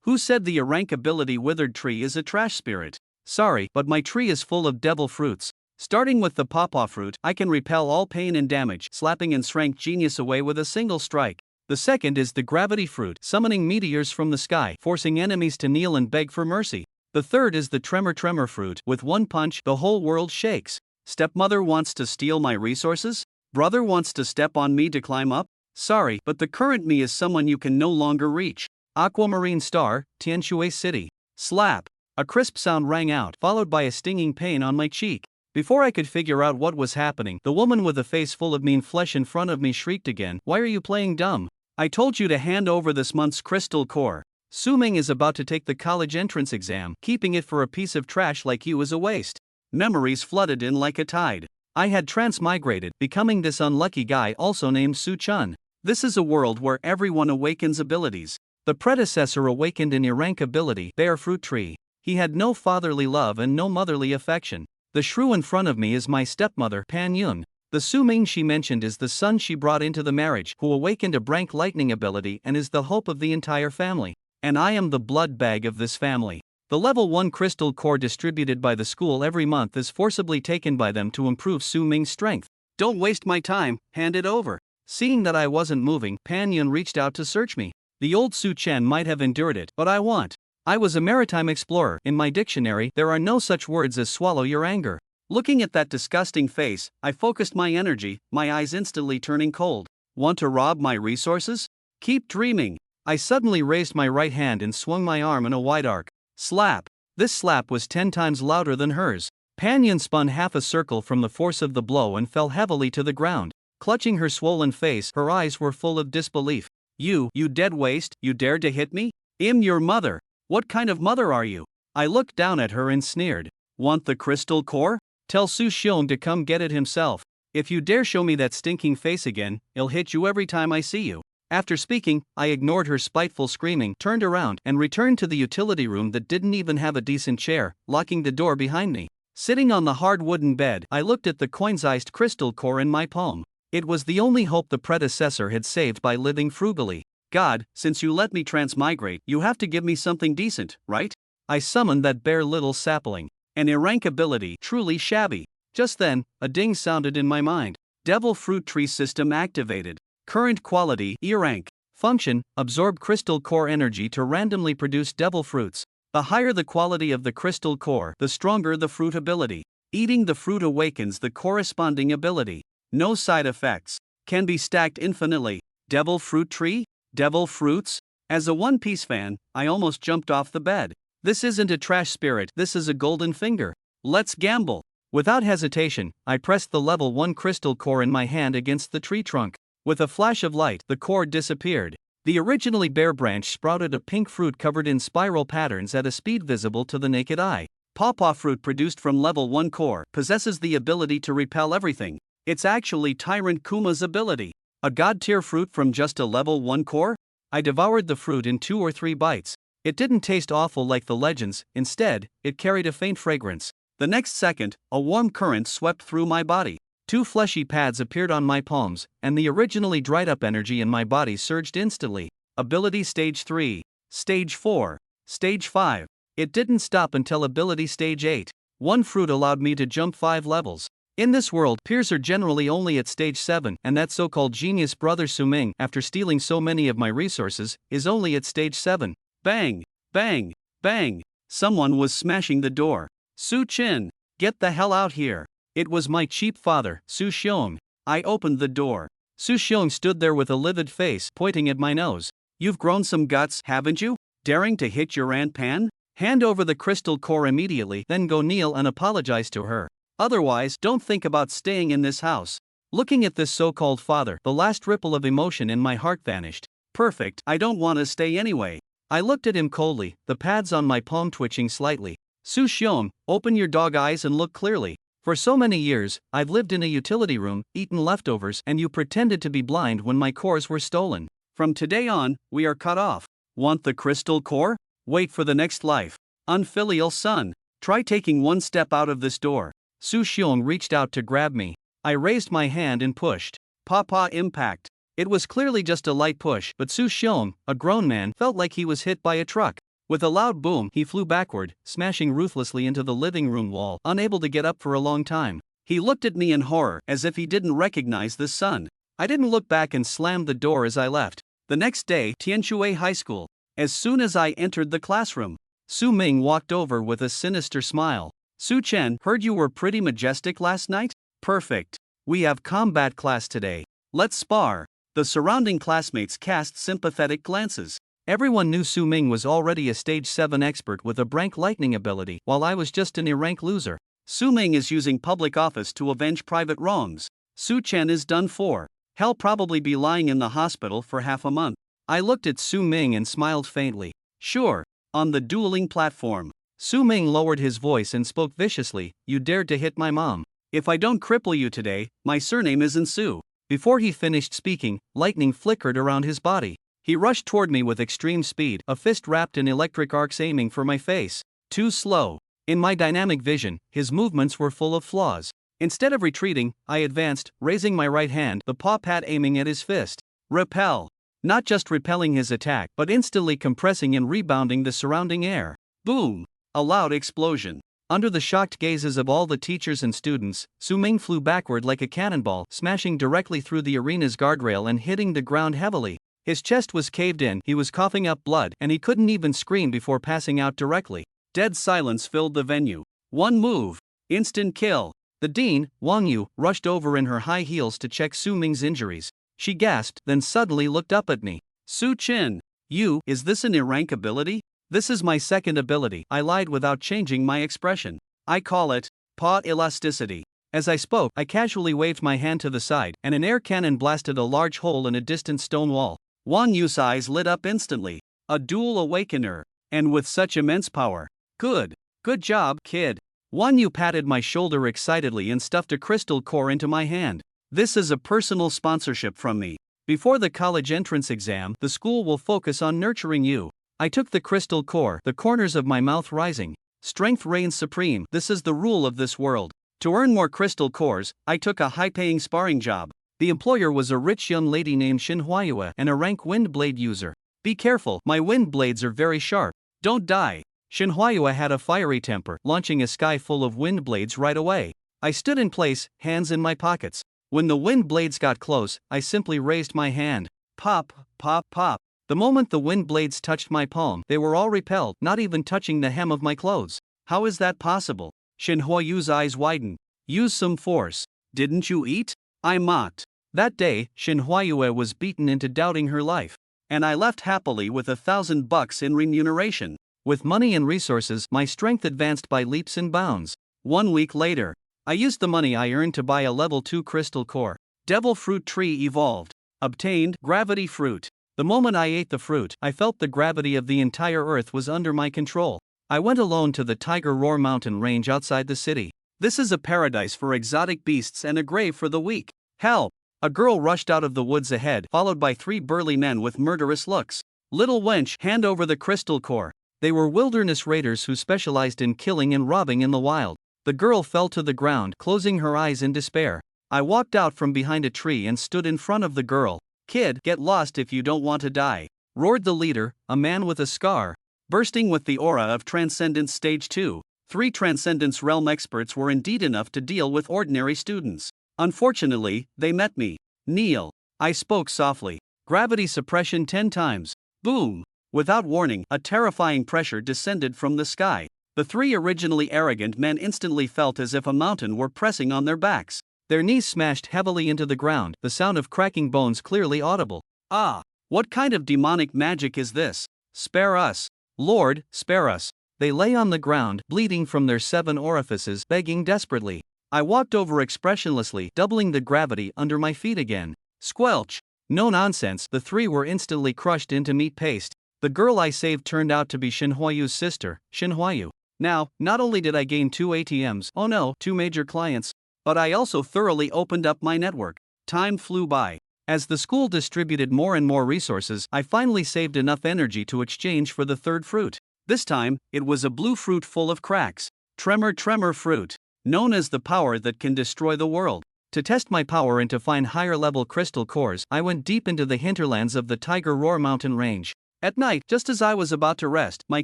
Who said the rank ability withered tree is a trash spirit? Sorry, but my tree is full of devil fruits. Starting with the pawpaw fruit, I can repel all pain and damage, slapping SSS-Rank genius away with a single strike. The second is the gravity fruit, summoning meteors from the sky, forcing enemies to kneel and beg for mercy. The third is the tremor fruit, with one punch, the whole world shakes. Stepmother wants to steal my resources? Brother wants to step on me to climb up? Sorry, but the current me is someone you can no longer reach. Aquamarine Star, Tianshui City. Slap. A crisp sound rang out, followed by a stinging pain on my cheek. Before I could figure out what was happening, the woman with a face full of mean flesh in front of me shrieked again, "Why are you playing dumb? I told you to hand over this month's crystal core. Su-Ming is about to take the college entrance exam, keeping it for a piece of trash like you is a waste." Memories flooded in like a tide. I had transmigrated, becoming this unlucky guy also named Su-Chun. This is a world where everyone awakens abilities. The predecessor awakened an rank ability, Bear Fruit Tree. He had no fatherly love and no motherly affection. The shrew in front of me is my stepmother, Pan Yun. The Su-Ming she mentioned is the son she brought into the marriage, who awakened a Brank lightning ability and is the hope of the entire family. And I am the blood bag of this family. The level 1 crystal core distributed by the school every month is forcibly taken by them to improve Su-Ming's strength. Don't waste my time, hand it over. Seeing that I wasn't moving, Pan Yun reached out to search me. The old Su Chen might have endured it, but I won't. I was a maritime explorer. In my dictionary, there are no such words as swallow your anger. Looking at that disgusting face, I focused my energy, my eyes instantly turning cold. Want to rob my resources? Keep dreaming. I suddenly raised my right hand and swung my arm in a wide arc. Slap. This slap was 10 times louder than hers. Pan Yun spun half a circle from the force of the blow and fell heavily to the ground. Clutching her swollen face, her eyes were full of disbelief. You dead waste, you dared to hit me? I'm your mother. What kind of mother are you? I looked down at her and sneered. Want the crystal core? Tell Su Xiong to come get it himself. If you dare show me that stinking face again, I'll hit you every time I see you. After speaking, I ignored her spiteful screaming, turned around, and returned to the utility room that didn't even have a decent chair, locking the door behind me. Sitting on the hard wooden bed, I looked at the coin-sized crystal core in my palm. It was the only hope the predecessor had saved by living frugally. God, since you let me transmigrate, you have to give me something decent, right? I summoned that bare little sapling. An rank ability, truly shabby. Just then, a ding sounded in my mind. Devil Fruit Tree System activated. Current quality, E-Rank. Function, absorb crystal core energy to randomly produce devil fruits. The higher the quality of the crystal core, the stronger the fruit ability. Eating the fruit awakens the corresponding ability. No side effects. Can be stacked infinitely. Devil Fruit Tree? Devil Fruits? As a One Piece fan, I almost jumped off the bed. This isn't a trash spirit, this is a golden finger. Let's gamble. Without hesitation, I pressed the level 1 crystal core in my hand against the tree trunk. With a flash of light, the core disappeared. The originally bare branch sprouted a pink fruit covered in spiral patterns at a speed visible to the naked eye. Pawpaw fruit produced from level 1 core possesses the ability to repel everything. It's actually Tyrant Kuma's ability. A god-tier fruit from just a level 1 core? I devoured the fruit in 2 or 3 bites. It didn't taste awful like the legends, instead, it carried a faint fragrance. The next second, a warm current swept through my body. 2 fleshy pads appeared on my palms, and the originally dried-up energy in my body surged instantly. Ability Stage 3. Stage 4. Stage 5. It didn't stop until Ability Stage 8. One fruit allowed me to jump 5 levels. In this world, peers are generally only at stage 7, and that so-called genius brother Su-Ming, after stealing so many of my resources, is only at stage 7. Bang! Bang! Bang! Someone was smashing the door. Su-Chin! Get the hell out here! It was my cheap father, Su Xiong. I opened the door. Su Xiong stood there with a livid face, pointing at my nose. You've grown some guts, haven't you? Daring to hit your Aunt Pan? Hand over the crystal core immediately, then go kneel and apologize to her. Otherwise, don't think about staying in this house. Looking at this so-called father, the last ripple of emotion in my heart vanished. Perfect, I don't want to stay anyway. I looked at him coldly, the pads on my palm twitching slightly. Su Xiong, open your dog eyes and look clearly. For so many years, I've lived in a utility room, eaten leftovers, and you pretended to be blind when my cores were stolen. From today on, we are cut off. Want the crystal core? Wait for the next life. Unfilial son. Try taking one step out of this door. Su Xiong reached out to grab me. I raised my hand and pushed. Pawpaw impact. It was clearly just a light push, but Su Xiong, a grown man, felt like he was hit by a truck. With a loud boom, he flew backward, smashing ruthlessly into the living room wall, unable to get up for a long time. He looked at me in horror, as if he didn't recognize the sun. I didn't look back and slammed the door as I left. The next day, Tianshui High School. As soon as I entered the classroom, Su Ming walked over with a sinister smile. Su Chen, heard you were pretty majestic last night? Perfect. We have combat class today. Let's spar. The surrounding classmates cast sympathetic glances. Everyone knew Su Ming was already a stage 7 expert with a rank lightning ability, while I was just an A-rank loser. Su Ming is using public office to avenge private wrongs. Su Chen is done for. He'll probably be lying in the hospital for half a month. I looked at Su Ming and smiled faintly. Sure. On the dueling platform. Su Ming lowered his voice and spoke viciously, you dared to hit my mom. If I don't cripple you today, my surname isn't Su. Before he finished speaking, lightning flickered around his body. He rushed toward me with extreme speed, a fist wrapped in electric arcs aiming for my face. Too slow. In my dynamic vision, his movements were full of flaws. Instead of retreating, I advanced, raising my right hand, the paw pad aiming at his fist. Repel. Not just repelling his attack, but instantly compressing and rebounding the surrounding air. Boom! A loud explosion. Under the shocked gazes of all the teachers and students, Su Ming flew backward like a cannonball, smashing directly through the arena's guardrail and hitting the ground heavily. His chest was caved in, he was coughing up blood, and he couldn't even scream before passing out directly. Dead silence filled the venue. One move. Instant kill. The dean, Wang Yu, rushed over in her high heels to check Su Ming's injuries. She gasped, then suddenly looked up at me. Su Chen. Is this an A-rank ability? This is my second ability, I lied without changing my expression. I call it paw elasticity. As I spoke, I casually waved my hand to the side, and an air cannon blasted a large hole in a distant stone wall. Wang Yu's eyes lit up instantly. A dual awakener. And with such immense power. Good job, kid. Wang Yu patted my shoulder excitedly and stuffed a crystal core into my hand. This is a personal sponsorship from me. Before the college entrance exam, the school will focus on nurturing you. I took the crystal core, the corners of my mouth rising. Strength reigns supreme, this is the rule of this world. To earn more crystal cores, I took a high-paying sparring job. The employer was a rich young lady named Shinhuayue and a rank wind blade user. Be careful, my wind blades are very sharp. Don't die. Shinhuayue had a fiery temper, launching a sky full of wind blades right away. I stood in place, hands in my pockets. When the wind blades got close, I simply raised my hand. Pop, pop, pop. The moment the wind blades touched my palm, they were all repelled, not even touching the hem of my clothes. How is that possible? Shinhuayu's eyes widened. Use some force. Didn't you eat? I mocked. That day, Shinhuayue was beaten into doubting her life. And I left happily with $1,000 in remuneration. With money and resources, my strength advanced by leaps and bounds. 1 week later, I used the money I earned to buy a level 2 crystal core. Devil fruit tree evolved. Obtained gravity fruit. The moment I ate the fruit, I felt the gravity of the entire earth was under my control. I went alone to the Tiger Roar mountain range outside the city. This is a paradise for exotic beasts and a grave for the weak. Help! A girl rushed out of the woods ahead, followed by 3 burly men with murderous looks. Little wench, hand over the crystal core. They were wilderness raiders who specialized in killing and robbing in the wild. The girl fell to the ground, closing her eyes in despair. I walked out from behind a tree and stood in front of the girl. Kid, get lost if you don't want to die, roared the leader, a man with a scar. Bursting with the aura of Transcendence Stage 2, 3 Transcendence Realm experts were indeed enough to deal with ordinary students. Unfortunately, they met me. Kneel. I spoke softly. Gravity suppression 10 times. Boom. Without warning, a terrifying pressure descended from the sky. The 3 originally arrogant men instantly felt as if a mountain were pressing on their backs. Their knees smashed heavily into the ground, the sound of cracking bones clearly audible. Ah! What kind of demonic magic is this? Spare us. Lord, spare us. They lay on the ground, bleeding from their 7 orifices, begging desperately. I walked over expressionlessly, doubling the gravity under my feet again. Squelch! No nonsense, the 3 were instantly crushed into meat paste. The girl I saved turned out to be Shinhuayu's sister, Shinhuayu. Now, not only did I gain 2 ATMs, 2 major clients, but I also thoroughly opened up my network. Time flew by. As the school distributed more and more resources, I finally saved enough energy to exchange for the 3rd fruit. This time, it was a blue fruit full of cracks. Tremor fruit. Known as the power that can destroy the world. To test my power and to find higher level crystal cores, I went deep into the hinterlands of the Tiger Roar mountain range. At night, just as I was about to rest, my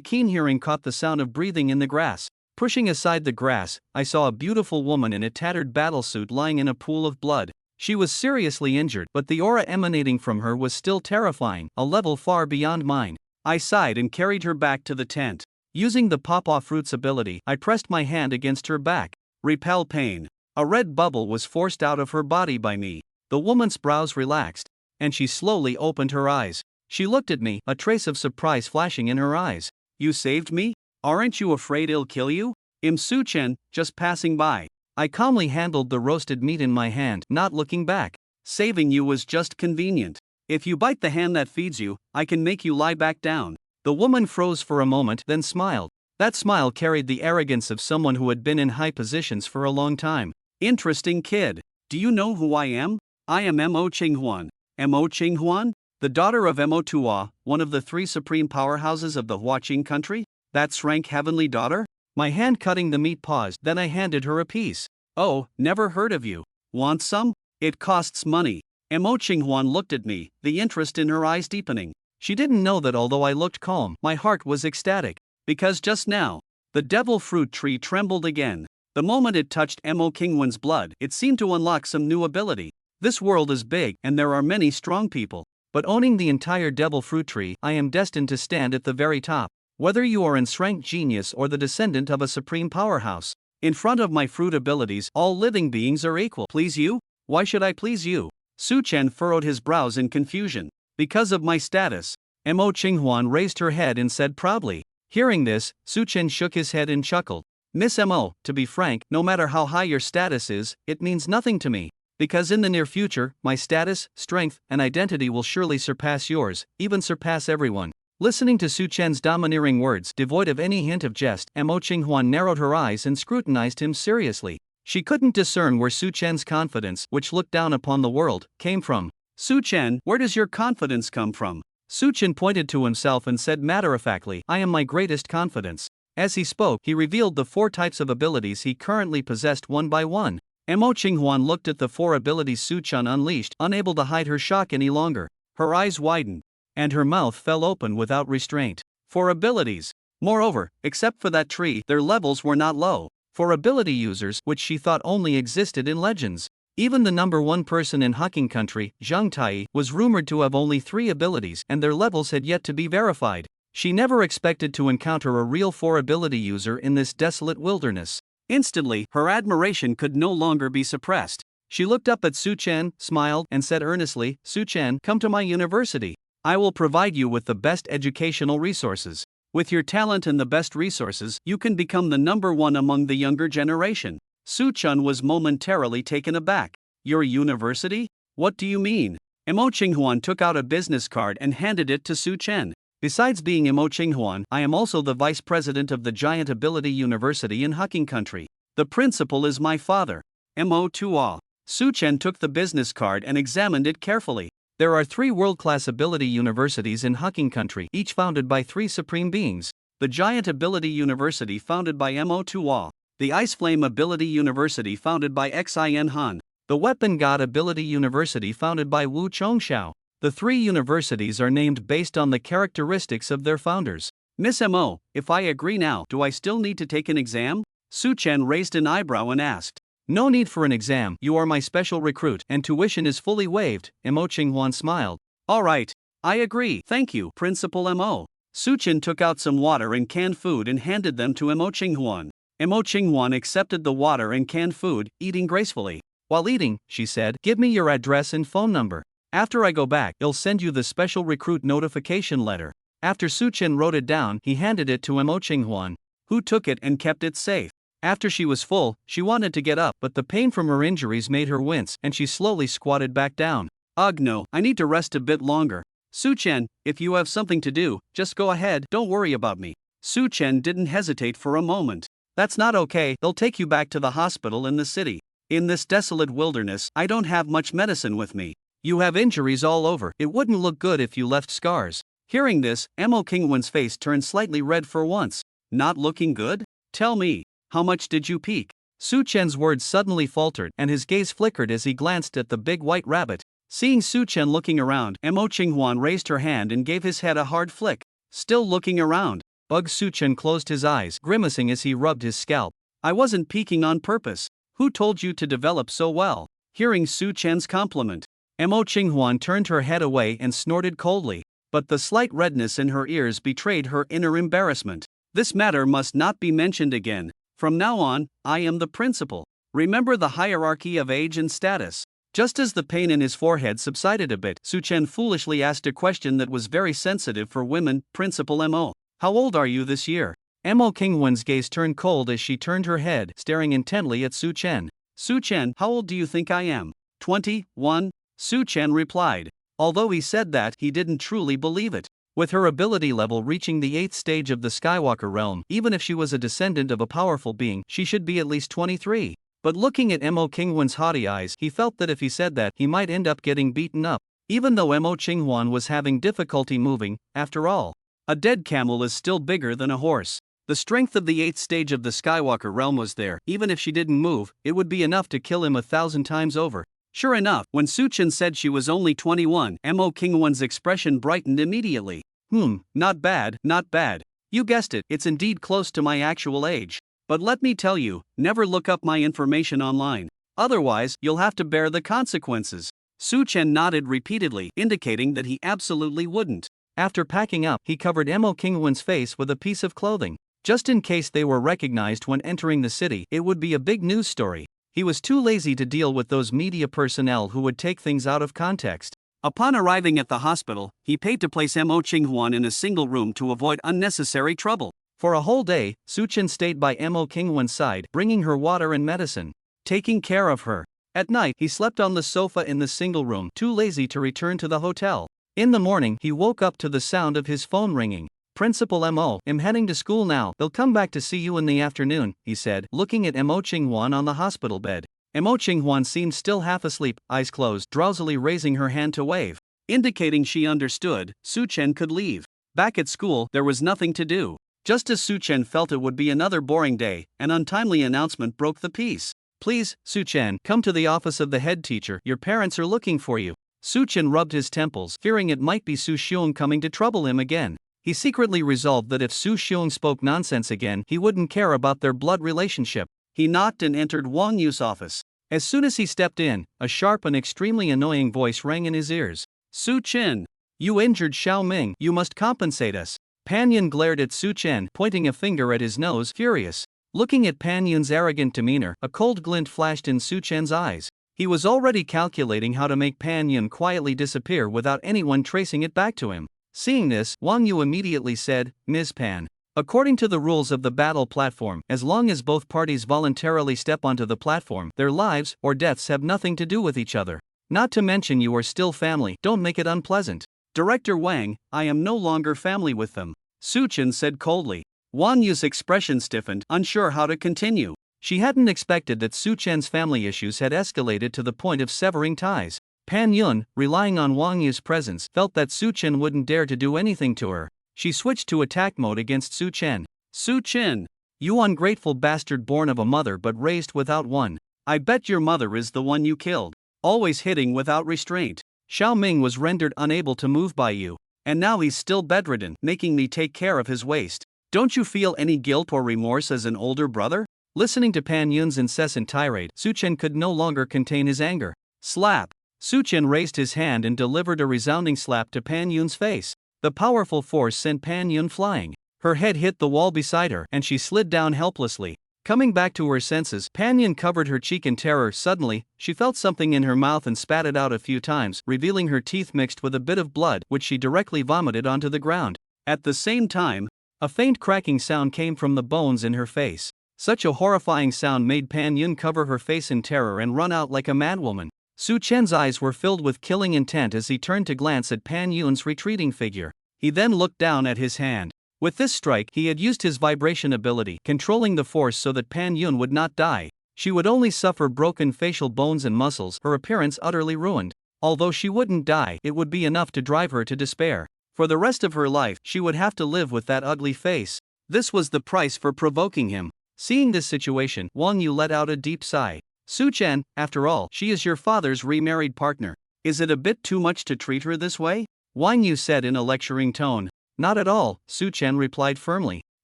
keen hearing caught the sound of breathing in the grass. Pushing aside the grass, I saw a beautiful woman in a tattered battlesuit lying in a pool of blood. She was seriously injured, but the aura emanating from her was still terrifying, a level far beyond mine. I sighed and carried her back to the tent. Using the pawpaw fruit's ability, I pressed my hand against her back. Repel pain. A red bubble was forced out of her body by me. The woman's brows relaxed, and she slowly opened her eyes. She looked at me, a trace of surprise flashing in her eyes. You saved me? Aren't you afraid I'll kill you? I'm Su-chen, just passing by. I calmly handled the roasted meat in my hand, not looking back. Saving you was just convenient. If you bite the hand that feeds you, I can make you lie back down. The woman froze for a moment, then smiled. That smile carried the arrogance of someone who had been in high positions for a long time. Interesting kid. Do you know who I am? I am Mo Qinghuan. Mo Qinghuan? The daughter of Mo Tua, one of the 3 supreme powerhouses of the Huaqing country? That's rank heavenly daughter? My hand cutting the meat paused, then I handed her a piece. Oh, never heard of you. Want some? It costs money. Mo Qinghuan looked at me, the interest in her eyes deepening. She didn't know that although I looked calm, my heart was ecstatic. Because just now, the devil fruit tree trembled again. The moment it touched Mo Qinghuan's blood, it seemed to unlock some new ability. This world is big, and there are many strong people. But owning the entire devil fruit tree, I am destined to stand at the very top. Whether you are an S-Rank genius or the descendant of a supreme powerhouse, in front of my fruit abilities, all living beings are equal. Please you? Why should I please you? Su-chen furrowed his brows in confusion. Because of my status. Mo Qinghuan raised her head and said proudly. Hearing this, Su-chen shook his head and chuckled. Miss Mo, to be frank, no matter how high your status is, it means nothing to me. Because in the near future, my status, strength, and identity will surely surpass yours, even surpass everyone. Listening to Su-chen's domineering words, devoid of any hint of jest, Mo Qinghuan narrowed her eyes and scrutinized him seriously. She couldn't discern where Su-chen's confidence, which looked down upon the world, came from. Su-chen, where does your confidence come from? Su-chen pointed to himself and said matter-of-factly, I am my greatest confidence. As he spoke, he revealed the 4 types of abilities he currently possessed one by one. Mo Qinghuan looked at the 4 abilities Su-chen unleashed, unable to hide her shock any longer. Her eyes widened, and her mouth fell open without restraint. 4 abilities. Moreover, except for that tree, their levels were not low. 4 ability users, which she thought only existed in legends. Even the number 1 person in Huaqing country, Zhang Tai, was rumored to have only 3 abilities, and their levels had yet to be verified. She never expected to encounter a real 4 ability user in this desolate wilderness. Instantly, her admiration could no longer be suppressed. She looked up at Su-chen, smiled, and said earnestly, Su-chen, come to my university. I will provide you with the best educational resources. With your talent and the best resources, you can become the number 1 among the younger generation. Su-chen was momentarily taken aback. Your university? What do you mean? Mo Qinghuan took out a business card and handed it to Su-chen. Besides being Mo Qinghuan, I am also the vice president of the Giant Ability University in Huaqing country. The principal is my father, Mo Tua. Su-chen took the business card and examined it carefully. There are 3 world-class ability universities in Huaqing country, each founded by 3 supreme beings. The Giant Ability University founded by Mo Tua. The Ice Flame Ability University founded by Xin Han. The Weapon God Ability University founded by Wu Chongxiao. The 3 universities are named based on the characteristics of their founders. Miss Mo, if I agree now, do I still need to take an exam? Su-chen raised an eyebrow and asked. No need for an exam, you are my special recruit, and tuition is fully waived, Mo Qinghuan smiled. Alright, I agree, thank you, Principal Mo. Su-chen took out some water and canned food and handed them to Mo Qinghuan. Mo Qinghuan accepted the water and canned food, eating gracefully. While eating, she said, give me your address and phone number. After I go back, I'll send you the special recruit notification letter. After Su-chen wrote it down, he handed it to Mo Qinghuan, who took it and kept it safe. After she was full, she wanted to get up, but the pain from her injuries made her wince, and she slowly squatted back down. Ugh no, I need to rest a bit longer. Su-chen, if you have something to do, just go ahead, don't worry about me. Su-chen didn't hesitate for a moment. That's not okay, they'll take you back to the hospital in the city. In this desolate wilderness, I don't have much medicine with me. You have injuries all over, it wouldn't look good if you left scars. Hearing this, Mo Qinghuan's face turned slightly red for once. Not looking good? Tell me, how much did you peak? Su-chen's words suddenly faltered and his gaze flickered as he glanced at the big white rabbit. Seeing Su Chen looking around, Mo Qinghwan raised her hand and gave his head a hard flick. Still looking around. Bug Su Chen closed his eyes, grimacing as he rubbed his scalp. I wasn't peeking on purpose. Who told you to develop so well? Hearing Su Chen's compliment, Mo Qinghwan turned her head away and snorted coldly, but the slight redness in her ears betrayed her inner embarrassment. This matter must not be mentioned again. From now on, I am the principal. Remember the hierarchy of age and status. Just as the pain in his forehead subsided a bit, Su Chen foolishly asked a question that was very sensitive for women. Principal Mo, how old are you this year? Mo Qinghwan's gaze turned cold as she turned her head, staring intently at Su Chen. Su Chen, how old do you think I am? 21? Su Chen replied. Although he said that, he didn't truly believe it. With her ability level reaching the 8th stage of the Skywalker realm, even if she was a descendant of a powerful being, she should be at least 23. But looking at Mo Qinghwan's haughty eyes, he felt that if he said that, he might end up getting beaten up. Even though Mo Qinghwan was having difficulty moving, after all, a dead camel is still bigger than a horse. The strength of the 8th stage of the Skywalker realm was there. Even if she didn't move, it would be enough to kill him 1,000 times over. Sure enough, when Su Chen said she was only 21, Mo Qinghwan's expression brightened immediately. Not bad, not bad. You guessed it, it's indeed close to my actual age. But let me tell you, never look up my information online. Otherwise, you'll have to bear the consequences. Su Chen nodded repeatedly, indicating that he absolutely wouldn't. After packing up, he covered Mo Qinghwan's face with a piece of clothing. Just in case they were recognized when entering the city, it would be a big news story. He was too lazy to deal with those media personnel who would take things out of context. Upon arriving at the hospital, he paid to place Mo Qinghwan in a single room to avoid unnecessary trouble. For a whole day, Su Chen stayed by Mo Qinghwan's side, bringing her water and medicine, taking care of her. At night, he slept on the sofa in the single room, too lazy to return to the hotel. In the morning, he woke up to the sound of his phone ringing. Principal Mo, I'm heading to school now. They'll come back to see you in the afternoon, he said, looking at Mo Qinghwan on the hospital bed. Mo Qinghwan seemed still half asleep, eyes closed, drowsily raising her hand to wave. Indicating she understood, Su Chen could leave. Back at school, there was nothing to do. Just as Su Chen felt it would be another boring day, an untimely announcement broke the peace. Please, Su Chen, come to the office of the head teacher. Your parents are looking for you. Su Chen rubbed his temples, fearing it might be Su Xiong coming to trouble him again. He secretly resolved that if Su Xiong spoke nonsense again, he wouldn't care about their blood relationship. He knocked and entered Wang Yu's office. As soon as he stepped in, a sharp and extremely annoying voice rang in his ears. Su Chen, you injured Xiao Ming, you must compensate us. Pan Yun glared at Su Chen, pointing a finger at his nose, furious. Looking at Pan Yun's arrogant demeanor, a cold glint flashed in Su Chen's eyes. He was already calculating how to make Pan Yun quietly disappear without anyone tracing it back to him. Seeing this, Wang Yu immediately said, Ms. Pan, according to the rules of the battle platform, as long as both parties voluntarily step onto the platform, their lives or deaths have nothing to do with each other. Not to mention you are still family, don't make it unpleasant. Director Wang, I am no longer family with them, Su Chen said coldly. Wang Yu's expression stiffened, unsure how to continue. She hadn't expected that Su Chen's family issues had escalated to the point of severing ties. Pan Yun, relying on Wang Yu's presence, felt that Su Chen wouldn't dare to do anything to her. She switched to attack mode against Su Chen. Su Chen, you ungrateful bastard born of a mother but raised without one. I bet your mother is the one you killed. Always hitting without restraint. Xiao Ming was rendered unable to move by you. And now he's still bedridden, making me take care of his waste. Don't you feel any guilt or remorse as an older brother? Listening to Pan Yun's incessant tirade, Su Chen could no longer contain his anger. Slap! Su Chen raised his hand and delivered a resounding slap to Pan Yun's face. The powerful force sent Pan Yun flying. Her head hit the wall beside her and she slid down helplessly. Coming back to her senses, Pan Yun covered her cheek in terror. Suddenly, she felt something in her mouth and spat it out a few times, revealing her teeth mixed with a bit of blood, which she directly vomited onto the ground. At the same time, a faint cracking sound came from the bones in her face. Such a horrifying sound made Pan Yun cover her face in terror and run out like a madwoman. Su Chen's eyes were filled with killing intent as he turned to glance at Pan Yun's retreating figure. He then looked down at his hand. With this strike, he had used his vibration ability, controlling the force so that Pan Yun would not die. She would only suffer broken facial bones and muscles, her appearance utterly ruined. Although she wouldn't die, it would be enough to drive her to despair. For the rest of her life, she would have to live with that ugly face. This was the price for provoking him. Seeing this situation, Wang Yu let out a deep sigh. Su Chen, after all, she is your father's remarried partner. Is it a bit too much to treat her this way? Wang Yu said in a lecturing tone. Not at all, Su Chen replied firmly.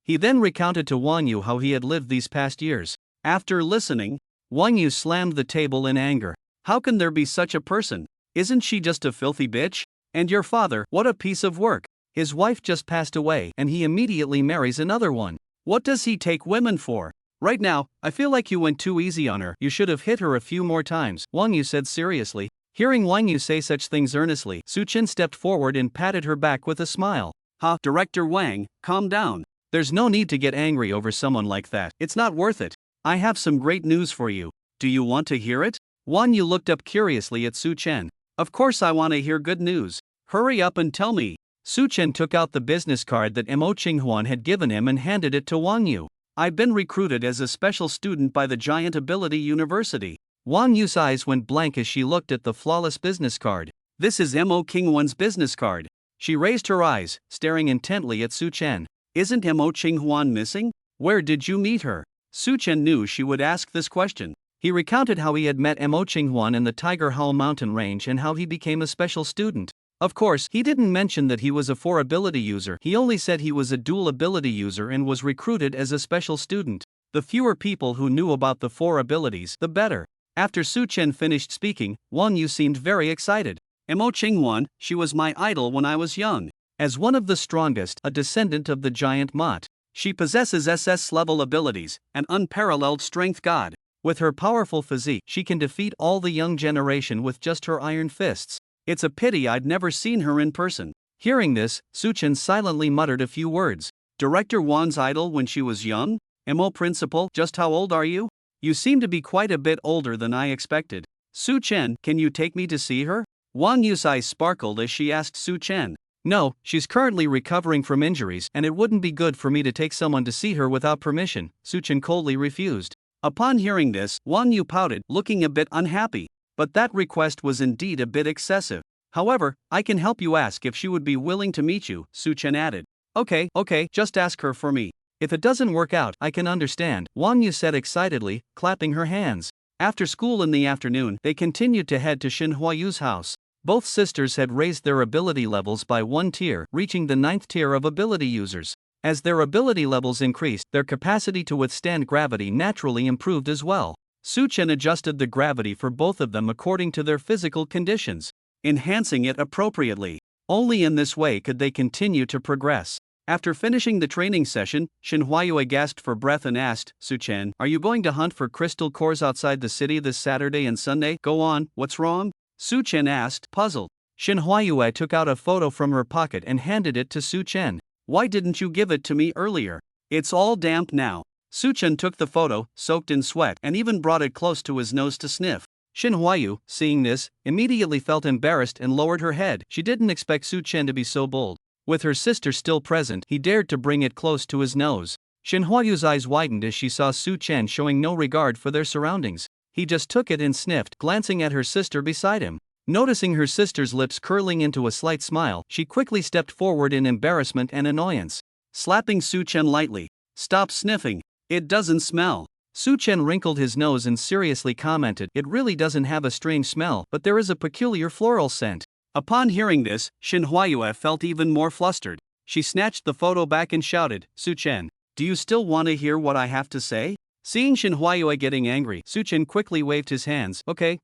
He then recounted to Wang Yu how he had lived these past years. After listening, Wang Yu slammed the table in anger. How can there be such a person? Isn't she just a filthy bitch? And your father, what a piece of work. His wife just passed away and he immediately marries another one. What does he take women for? Right now, I feel like you went too easy on her. You should have hit her a few more times, Wang Yu said seriously. Hearing Wang Yu say such things earnestly, Su Chen stepped forward and patted her back with a smile. Director Wang, calm down. There's no need to get angry over someone like that. It's not worth it. I have some great news for you. Do you want to hear it? Wang Yu looked up curiously at Su Chen. Of course I want to hear good news. Hurry up and tell me. Su Chen took out the business card that Mo Qinghuan had given him and handed it to Wang Yu. I've been recruited as a special student by the Giant Ability University. Wang Yu's eyes went blank as she looked at the flawless business card. This is Mo Qinghuan's business card. She raised her eyes, staring intently at Su Chen. Isn't Mo Qinghuan missing? Where did you meet her? Su Chen knew she would ask this question. He recounted how he had met Mo Qinghuan in the Tiger Hall mountain range and how he became a special student. Of course, he didn't mention that he was a 4-ability user, he only said he was a dual-ability user and was recruited as a special student. The fewer people who knew about the 4 abilities, the better. After Su Chen finished speaking, Wang Yu seemed very excited. Mo Qinghuan, she was my idol when I was young. As one of the strongest, a descendant of the giant Mott. She possesses SS-level abilities, an unparalleled strength god. With her powerful physique, she can defeat all the young generation with just her iron fists. It's a pity I'd never seen her in person. Hearing this, Su Chen silently muttered a few words. Director Wan's idol when she was young? Mo Principal, just how old are you? You seem to be quite a bit older than I expected. Su Chen, can you take me to see her? Wang Yu's eyes sparkled as she asked Su Chen. No, she's currently recovering from injuries and it wouldn't be good for me to take someone to see her without permission, Su Chen coldly refused. Upon hearing this, Wang Yu pouted, looking a bit unhappy. But that request was indeed a bit excessive. However, I can help you ask if she would be willing to meet you, Su Chen added. Okay, just ask her for me. If it doesn't work out, I can understand, Wang Yu said excitedly, clapping her hands. After school in the afternoon, they continued to head to Xinhua Yu's house. Both sisters had raised their ability levels by 1 tier, reaching the 9th tier of ability users. As their ability levels increased, their capacity to withstand gravity naturally improved as well. Su Chen adjusted the gravity for both of them according to their physical conditions, enhancing it appropriately. Only in this way could they continue to progress. After finishing the training session, Shin Huayue gasped for breath and asked, Su Chen, are you going to hunt for crystal cores outside the city this Saturday and Sunday? Go on, what's wrong? Su Chen asked, puzzled. Shin Huayue took out a photo from her pocket and handed it to Su Chen. Why didn't you give it to me earlier? It's all damp now. Su Chen took the photo, soaked in sweat, and even brought it close to his nose to sniff. Shin Huayu, seeing this, immediately felt embarrassed and lowered her head. She didn't expect Su Chen to be so bold. With her sister still present, he dared to bring it close to his nose. Shin Huayu's eyes widened as she saw Su Chen showing no regard for their surroundings. He just took it and sniffed, glancing at her sister beside him. Noticing her sister's lips curling into a slight smile, she quickly stepped forward in embarrassment and annoyance. Slapping Su Chen lightly. Stop sniffing. It doesn't smell. Su Chen wrinkled his nose and seriously commented, it really doesn't have a strange smell, but there is a peculiar floral scent. Upon hearing this, Shin Huayue felt even more flustered. She snatched the photo back and shouted, Su Chen, do you still want to hear what I have to say? Seeing Shin Huayue getting angry, Su Chen quickly waved his hands. Okay,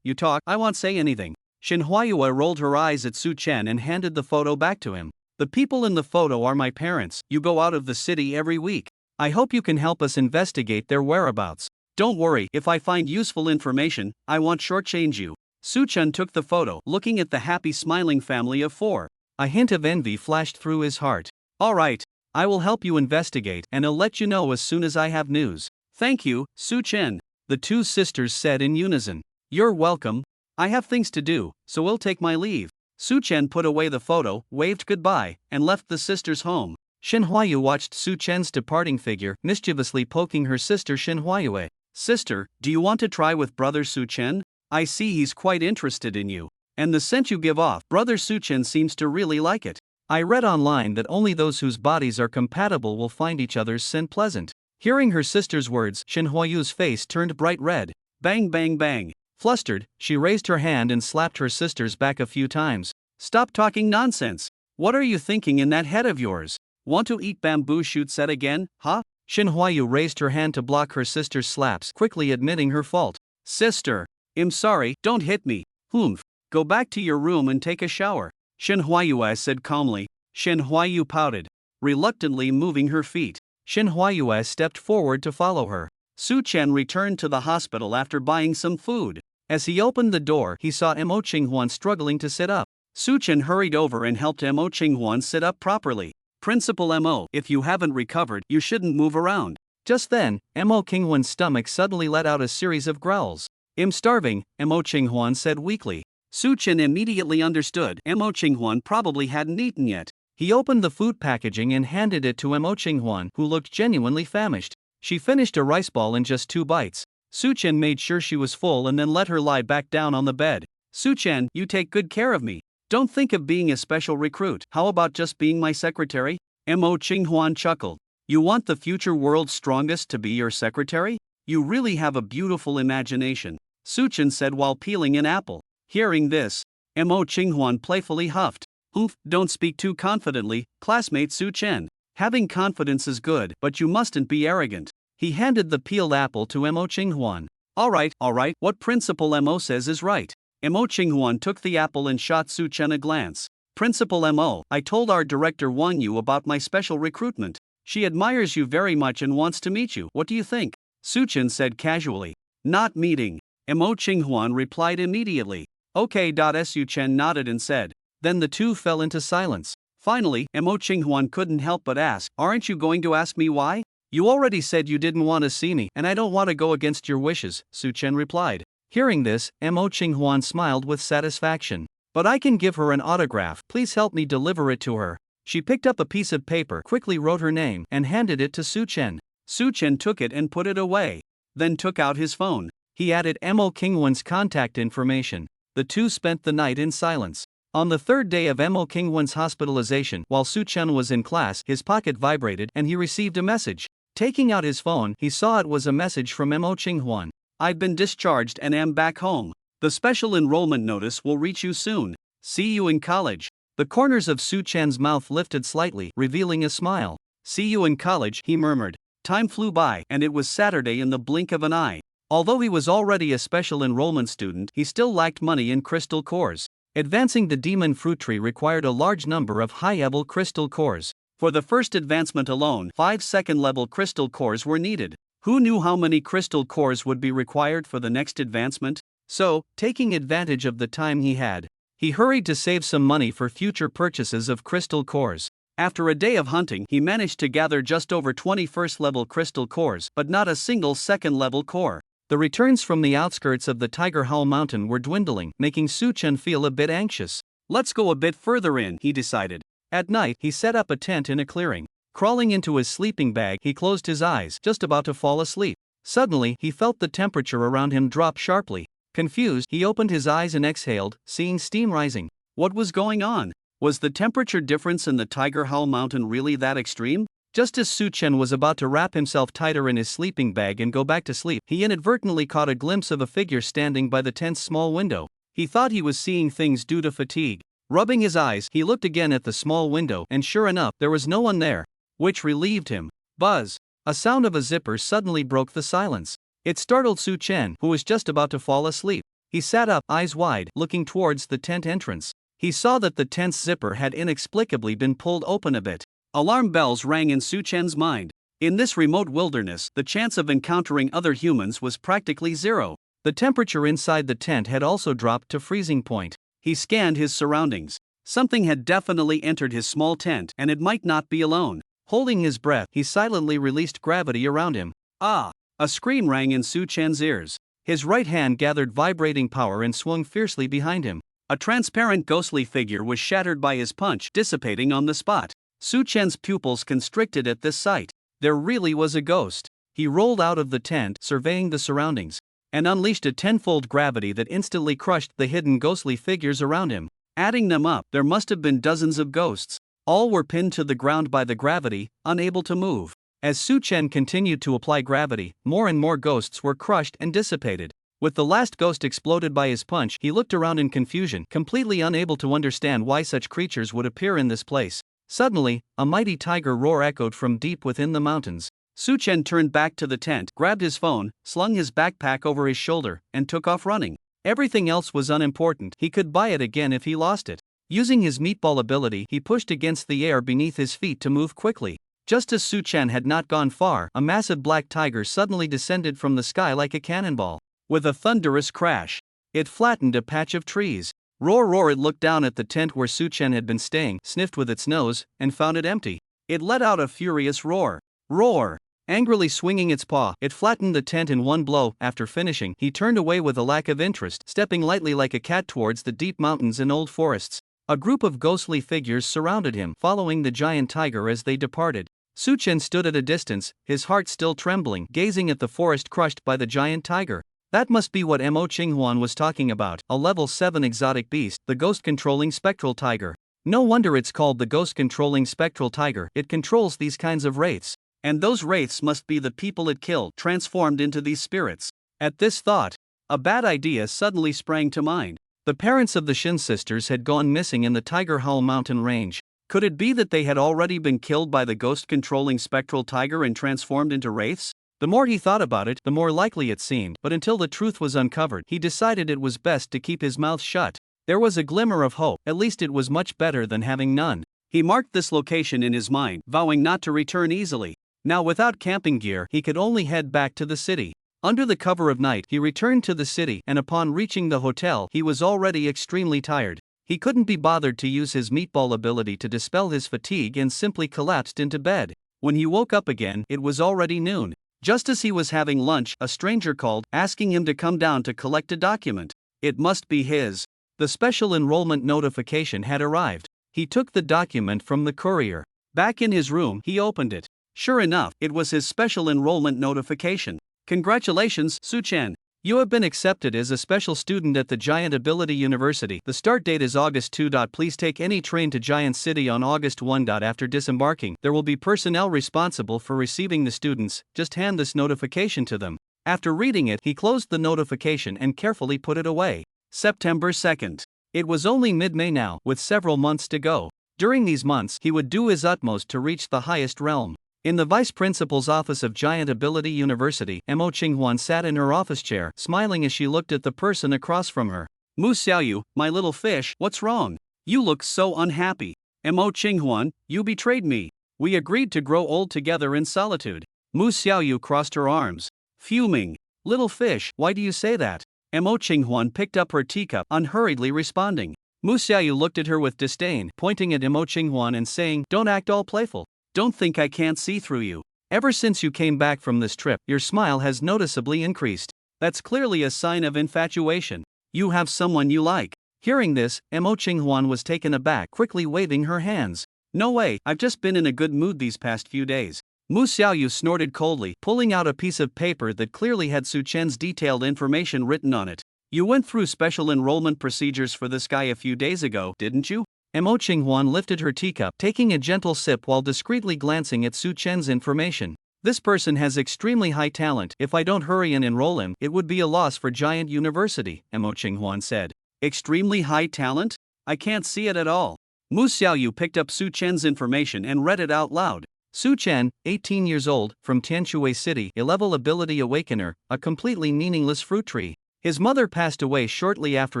you talk, I won't say anything. Shin Huayue rolled her eyes at Su Chen and handed the photo back to him. The people in the photo are my parents. You go out of the city every week. I hope you can help us investigate their whereabouts. Don't worry, if I find useful information, I won't shortchange you. Su Chen took the photo, looking at the happy smiling family of 4. A hint of envy flashed through his heart. Alright, I will help you investigate and I'll let you know as soon as I have news. Thank you, Su Chen, the 2 sisters said in unison. You're welcome. I have things to do, so we'll take my leave. Su Chen put away the photo, waved goodbye, and left the sisters home. Shin Huayu watched Su Chen's departing figure, mischievously poking her sister Shin Huayue. Sister, do you want to try with brother Su Chen? I see he's quite interested in you. And the scent you give off, brother Su Chen seems to really like it. I read online that only those whose bodies are compatible will find each other's scent pleasant. Hearing her sister's words, Shin Huayu's face turned bright red. Bang bang bang. Flustered, she raised her hand and slapped her sister's back a few times. Stop talking nonsense. What are you thinking in that head of yours? Want to eat bamboo shoot set again, huh? Shin Huayu raised her hand to block her sister's slaps, quickly admitting her fault. Sister, I'm sorry, don't hit me. Humph. Go back to your room and take a shower. Shin Huayu said calmly. Shin Huayu pouted, reluctantly moving her feet. Shin Huayu stepped forward to follow her. Su Chen returned to the hospital after buying some food. As he opened the door, he saw Mo Qinghuan struggling to sit up. Su Chen hurried over and helped Mo Qinghuan sit up properly. Principal Mo, if you haven't recovered, you shouldn't move around. Just then, Mo Qinghuan's stomach suddenly let out a series of growls. I'm starving, Mo Qinghuan said weakly. Su Chen immediately understood Mo Qinghuan probably hadn't eaten yet. He opened the food packaging and handed it to Mo Qinghuan, who looked genuinely famished. She finished a rice ball in just 2 bites. Su Chen made sure she was full and then let her lie back down on the bed. Su Chen, you take good care of me. Don't think of being a special recruit. How about just being my secretary? Mo Qinghuan chuckled. You want the future world's strongest to be your secretary? You really have a beautiful imagination, Su Chen said while peeling an apple. Hearing this, Mo Qinghuan playfully huffed. Oof, don't speak too confidently, classmate Su Chen. Having confidence is good, but you mustn't be arrogant. He handed the peeled apple to Mo Qinghuan. Alright, what Principal Mo says is right. Mo Qinghuan took the apple and shot Su Chen a glance. Principal Mo, I told our director Wang Yu about my special recruitment. She admires you very much and wants to meet you. What do you think? Su Chen said casually. Not meeting. Mo Qinghuan replied immediately. Okay. Su Chen nodded and said. Then the two fell into silence. Finally, Mo Qinghuan couldn't help but ask, aren't you going to ask me why? You already said you didn't want to see me, and I don't want to go against your wishes, Su Chen replied. Hearing this, Mo Qinghuan smiled with satisfaction. But I can give her an autograph, please help me deliver it to her. She picked up a piece of paper, quickly wrote her name, and handed it to Su Chen. Su Chen took it and put it away. Then took out his phone. He added Mo Qinghuan's contact information. The two spent the night in silence. On the 3rd day of Mo Qinghuan's hospitalization, while Su Chen was in class, his pocket vibrated and he received a message. Taking out his phone, he saw it was a message from Mo Qinghuan. I've been discharged and am back home. The special enrollment notice will reach you soon. See you in college. The corners of Su Chen's mouth lifted slightly, revealing a smile. See you in college, he murmured. Time flew by, and it was Saturday in the blink of an eye. Although he was already a special enrollment student, he still lacked money in crystal cores. Advancing the demon fruit tree required a large number of high-level crystal cores. For the first advancement alone, 5 second-level crystal cores were needed. Who knew how many crystal cores would be required for the next advancement? So, taking advantage of the time he had, he hurried to save some money for future purchases of crystal cores. After a day of hunting, he managed to gather just over 20 first-level crystal cores, but not a single second-level core. The returns from the outskirts of the Tiger Howl Mountain were dwindling, making Su Chen feel a bit anxious. Let's go a bit further in, he decided. At night, he set up a tent in a clearing. Crawling into his sleeping bag, he closed his eyes, just about to fall asleep. Suddenly, he felt the temperature around him drop sharply. Confused, he opened his eyes and exhaled, seeing steam rising. What was going on? Was the temperature difference in the Tiger Howl Mountain really that extreme? Just as Su Chen was about to wrap himself tighter in his sleeping bag and go back to sleep, he inadvertently caught a glimpse of a figure standing by the tent's small window. He thought he was seeing things due to fatigue. Rubbing his eyes, he looked again at the small window, and sure enough, there was no one there, which relieved him. Buzz! A sound of a zipper suddenly broke the silence. It startled Su Chen, who was just about to fall asleep. He sat up, eyes wide, looking towards the tent entrance. He saw that the tent's zipper had inexplicably been pulled open a bit. Alarm bells rang in Su Chen's mind. In this remote wilderness, the chance of encountering other humans was practically zero. The temperature inside the tent had also dropped to freezing point. He scanned his surroundings. Something had definitely entered his small tent, and it might not be alone. Holding his breath, he silently released gravity around him. Ah! A scream rang in Su Chen's ears. His right hand gathered vibrating power and swung fiercely behind him. A transparent ghostly figure was shattered by his punch, dissipating on the spot. Su Chen's pupils constricted at this sight. There really was a ghost. He rolled out of the tent, surveying the surroundings, and unleashed a tenfold gravity that instantly crushed the hidden ghostly figures around him. Adding them up, there must have been dozens of ghosts. All were pinned to the ground by the gravity, unable to move. As Su Chen continued to apply gravity, more and more ghosts were crushed and dissipated. With the last ghost exploded by his punch, he looked around in confusion, completely unable to understand why such creatures would appear in this place. Suddenly, a mighty tiger roar echoed from deep within the mountains. Su-chen turned back to the tent, grabbed his phone, slung his backpack over his shoulder, and took off running. Everything else was unimportant, he could buy it again if he lost it. Using his meatball ability, he pushed against the air beneath his feet to move quickly. Just as Su-chen had not gone far, a massive black tiger suddenly descended from the sky like a cannonball. With a thunderous crash, it flattened a patch of trees. Roar roar! It looked down at the tent where Su-chen had been staying, sniffed with its nose, and found it empty. It let out a furious roar. Roar! Angrily swinging its paw, it flattened the tent in one blow. After finishing, he turned away with a lack of interest, stepping lightly like a cat towards the deep mountains and old forests. A group of ghostly figures surrounded him, following the giant tiger as they departed. Su-chen stood at a distance, his heart still trembling, gazing at the forest crushed by the giant tiger. That must be what Mo Qinghuan was talking about, a level 7 exotic beast, the ghost-controlling spectral tiger. No wonder it's called the ghost-controlling spectral tiger, it controls these kinds of wraiths. And those wraiths must be the people it killed, transformed into these spirits. At this thought, a bad idea suddenly sprang to mind. The parents of the Shin sisters had gone missing in the Tiger Hull mountain range. Could it be that they had already been killed by the ghost-controlling spectral tiger and transformed into wraiths? The more he thought about it, the more likely it seemed, but until the truth was uncovered, he decided it was best to keep his mouth shut. There was a glimmer of hope, at least it was much better than having none. He marked this location in his mind, vowing not to return easily. Now without camping gear, he could only head back to the city. Under the cover of night, he returned to the city, and upon reaching the hotel, he was already extremely tired. He couldn't be bothered to use his meatball ability to dispel his fatigue and simply collapsed into bed. When he woke up again, it was already noon. Just as he was having lunch, a stranger called, asking him to come down to collect a document. It must be his. The special enrollment notification had arrived. He took the document from the courier. Back in his room, he opened it. Sure enough, it was his special enrollment notification. Congratulations, Su-chen. You have been accepted as a special student at the Giant Ability University. The start date is August 2. Please take any train to Giant City on August 1. After disembarking, there will be personnel responsible for receiving the students. Just hand this notification to them. After reading it, he closed the notification and carefully put it away. September 2nd. It was only mid-May now, with several months to go. During these months, he would do his utmost to reach the highest realm. In the vice principal's office of Giant Ability University, Mo Qinghuan sat in her office chair, smiling as she looked at the person across from her. Mu Xiaoyu, my little fish, what's wrong? You look so unhappy. Mo Qinghuan, you betrayed me. We agreed to grow old together in solitude. Mu Xiaoyu crossed her arms, fuming. Little fish, why do you say that? Mo Qinghuan picked up her teacup, unhurriedly responding. Mu Xiaoyu looked at her with disdain, pointing at Mo Qinghuan and saying, don't act all playful. Don't think I can't see through you. Ever since you came back from this trip, your smile has noticeably increased. That's clearly a sign of infatuation. You have someone you like. Hearing this, Mo Qinghuan was taken aback, quickly waving her hands. No way, I've just been in a good mood these past few days. Mu Xiaoyu snorted coldly, pulling out a piece of paper that clearly had Su-chen's detailed information written on it. You went through special enrollment procedures for this guy a few days ago, didn't you? Mo Qinghuan lifted her teacup, taking a gentle sip while discreetly glancing at Su-chen's information. This person has extremely high talent. If I don't hurry and enroll him, it would be a loss for Giant University, Mo Qinghuan said. Extremely high talent? I can't see it at all. Mu Xiaoyu picked up Su-chen's information and read it out loud. Su-chen, 18 years old, from Tianshui City, a level ability awakener, a completely meaningless fruit tree. His mother passed away shortly after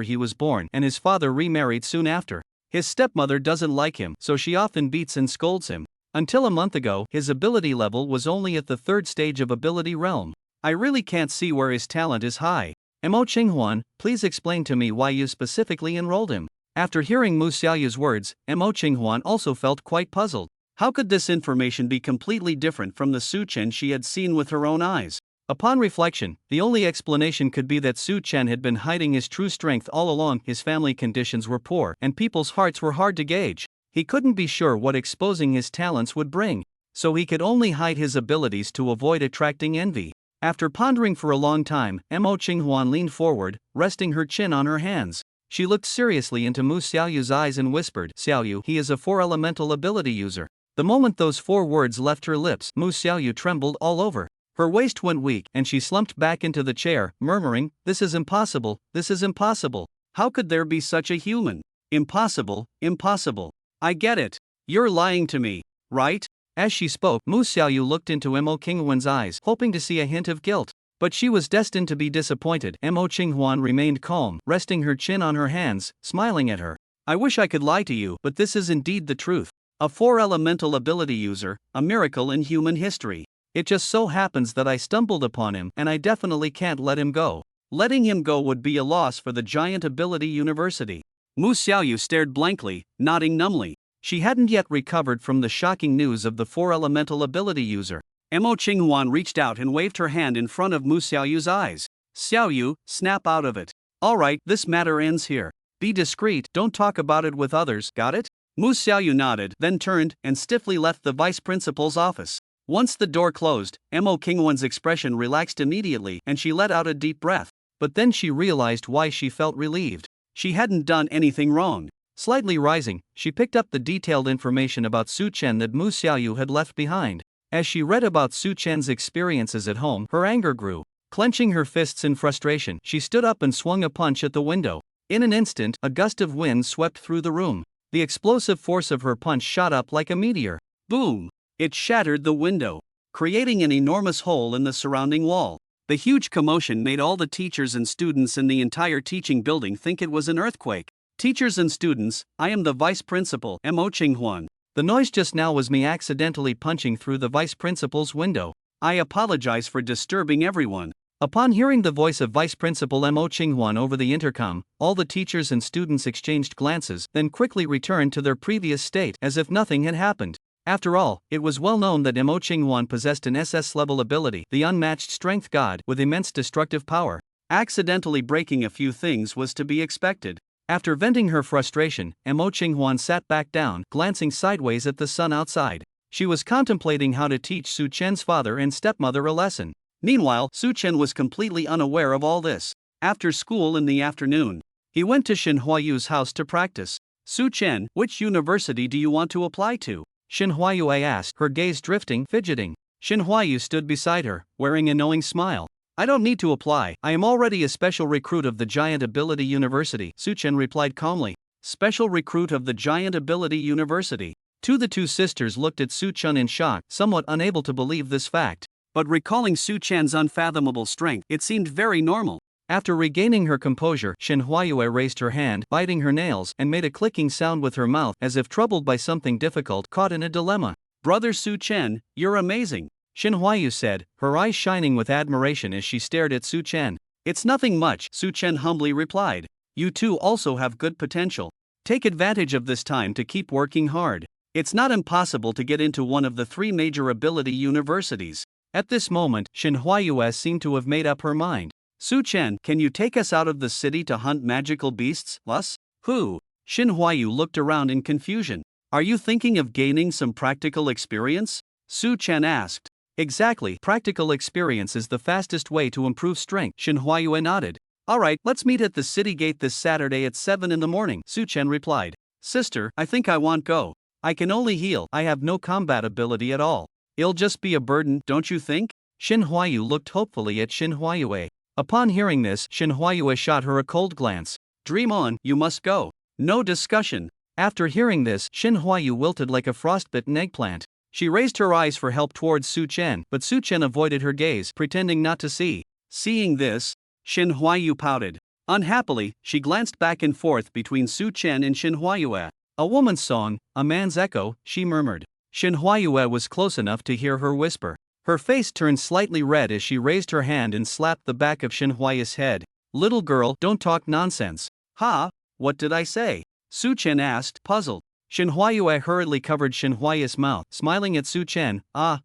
he was born, and his father remarried soon after. His stepmother doesn't like him, so she often beats and scolds him. Until a month ago, his ability level was only at the 3rd stage of ability realm. I really can't see where his talent is high. Mo Qinghuan, please explain to me why you specifically enrolled him. After hearing Mu Xiaoyu's words, Mo Qinghuan also felt quite puzzled. How could this information be completely different from the Su-chen she had seen with her own eyes? Upon reflection, the only explanation could be that Su-chen had been hiding his true strength all along. His family conditions were poor, and people's hearts were hard to gauge. He couldn't be sure what exposing his talents would bring, so he could only hide his abilities to avoid attracting envy. After pondering for a long time, Mo Qinghuan leaned forward, resting her chin on her hands. She looked seriously into Mu Xiaoyu's eyes and whispered, Xiaoyu, he is a 4-elemental ability user. The moment those 4 words left her lips, Mu Xiaoyu trembled all over. Her waist went weak and she slumped back into the chair, murmuring, "This is impossible, this is impossible. How could there be such a human? Impossible, impossible. I get it. You're lying to me, right?" As she spoke, Mu Xiaoyu looked into Mo Qinghuan's eyes, hoping to see a hint of guilt. But she was destined to be disappointed. Mo Qinghuan remained calm, resting her chin on her hands, smiling at her. "I wish I could lie to you, but this is indeed the truth. A 4-elemental ability user, a miracle in human history. It just so happens that I stumbled upon him and I definitely can't let him go. Letting him go would be a loss for the Giant Ability University." Mu Xiaoyu stared blankly, nodding numbly. She hadn't yet recovered from the shocking news of the 4-elemental ability user. Mo Qinghuan reached out and waved her hand in front of Mu Xiaoyu's eyes. "Xiaoyu, snap out of it. Alright, this matter ends here. Be discreet, don't talk about it with others, got it?" Mu Xiaoyu nodded, then turned and stiffly left the vice principal's office. Once the door closed, Mo Qinghuan's expression relaxed immediately and she let out a deep breath. But then she realized why she felt relieved. She hadn't done anything wrong. Slightly rising, she picked up the detailed information about Su Chen that Mu Xiaoyu had left behind. As she read about Su Chen's experiences at home, her anger grew. Clenching her fists in frustration, she stood up and swung a punch at the window. In an instant, a gust of wind swept through the room. The explosive force of her punch shot up like a meteor. Boom! It shattered the window, creating an enormous hole in the surrounding wall. The huge commotion made all the teachers and students in the entire teaching building think it was an earthquake. "Teachers and students, I am the vice principal, Mo Qinghuan. The noise just now was me accidentally punching through the vice principal's window. I apologize for disturbing everyone." Upon hearing the voice of Vice Principal Mo Qinghuan over the intercom, all the teachers and students exchanged glances, then quickly returned to their previous state as if nothing had happened. After all, it was well known that Mo Qinghuan possessed an SS-level ability, the unmatched strength god, with immense destructive power. Accidentally breaking a few things was to be expected. After venting her frustration, Mo Qinghuan sat back down, glancing sideways at the sun outside. She was contemplating how to teach Su Chen's father and stepmother a lesson. Meanwhile, Su Chen was completely unaware of all this. After school in the afternoon, he went to Shin Huayu's house to practice. "Su Chen, which university do you want to apply to?" Shin Huayu asked, her gaze drifting, fidgeting. Shin Huayu stood beside her, wearing a knowing smile. "I don't need to apply, I am already a special recruit of the Giant Ability University," Su Chen replied calmly. Special recruit of the Giant Ability University. The two sisters looked at Su Chen in shock, somewhat unable to believe this fact. But recalling Su Chen's unfathomable strength, it seemed very normal. After regaining her composure, Shin Huayue raised her hand, biting her nails, and made a clicking sound with her mouth as if troubled by something difficult, caught in a dilemma. "Brother Su Chen, you're amazing," Shin Huayu said, her eyes shining with admiration as she stared at Su Chen. "It's nothing much," Su Chen humbly replied. "You two also have good potential. Take advantage of this time to keep working hard. It's not impossible to get into one of the 3 major ability universities." At this moment, Shin Huayue seemed to have made up her mind. "Su Chen, can you take us out of the city to hunt magical beasts, us?" "Who?" Shin Huayu looked around in confusion. "Are you thinking of gaining some practical experience?" Su Chen asked. "Exactly, practical experience is the fastest way to improve strength," Shin Huayue nodded. "Alright, let's meet at the city gate this Saturday at 7 in the morning," Su Chen replied. "Sister, I think I won't go. I can only heal, I have no combat ability at all. It'll just be a burden, don't you think?" Shin Huayu looked hopefully at Shin Huayue. Upon hearing this, Shin Huayue shot her a cold glance. "Dream on, you must go. No discussion." After hearing this, Shin Huayu wilted like a frostbitten eggplant. She raised her eyes for help towards Su Chen, but Su Chen avoided her gaze, pretending not to see. Seeing this, Shin Huayu pouted. Unhappily, she glanced back and forth between Su Chen and Shin Huayue. "A woman's song, a man's echo," she murmured. Shin Huayue was close enough to hear her whisper. Her face turned slightly red as she raised her hand and slapped the back of Shin Huayue's head. "Little girl, don't talk nonsense." "Ha? What did I say?" Su Chen asked, puzzled. Shin Huayue hurriedly covered Shin Huayue's mouth, smiling at Su Chen.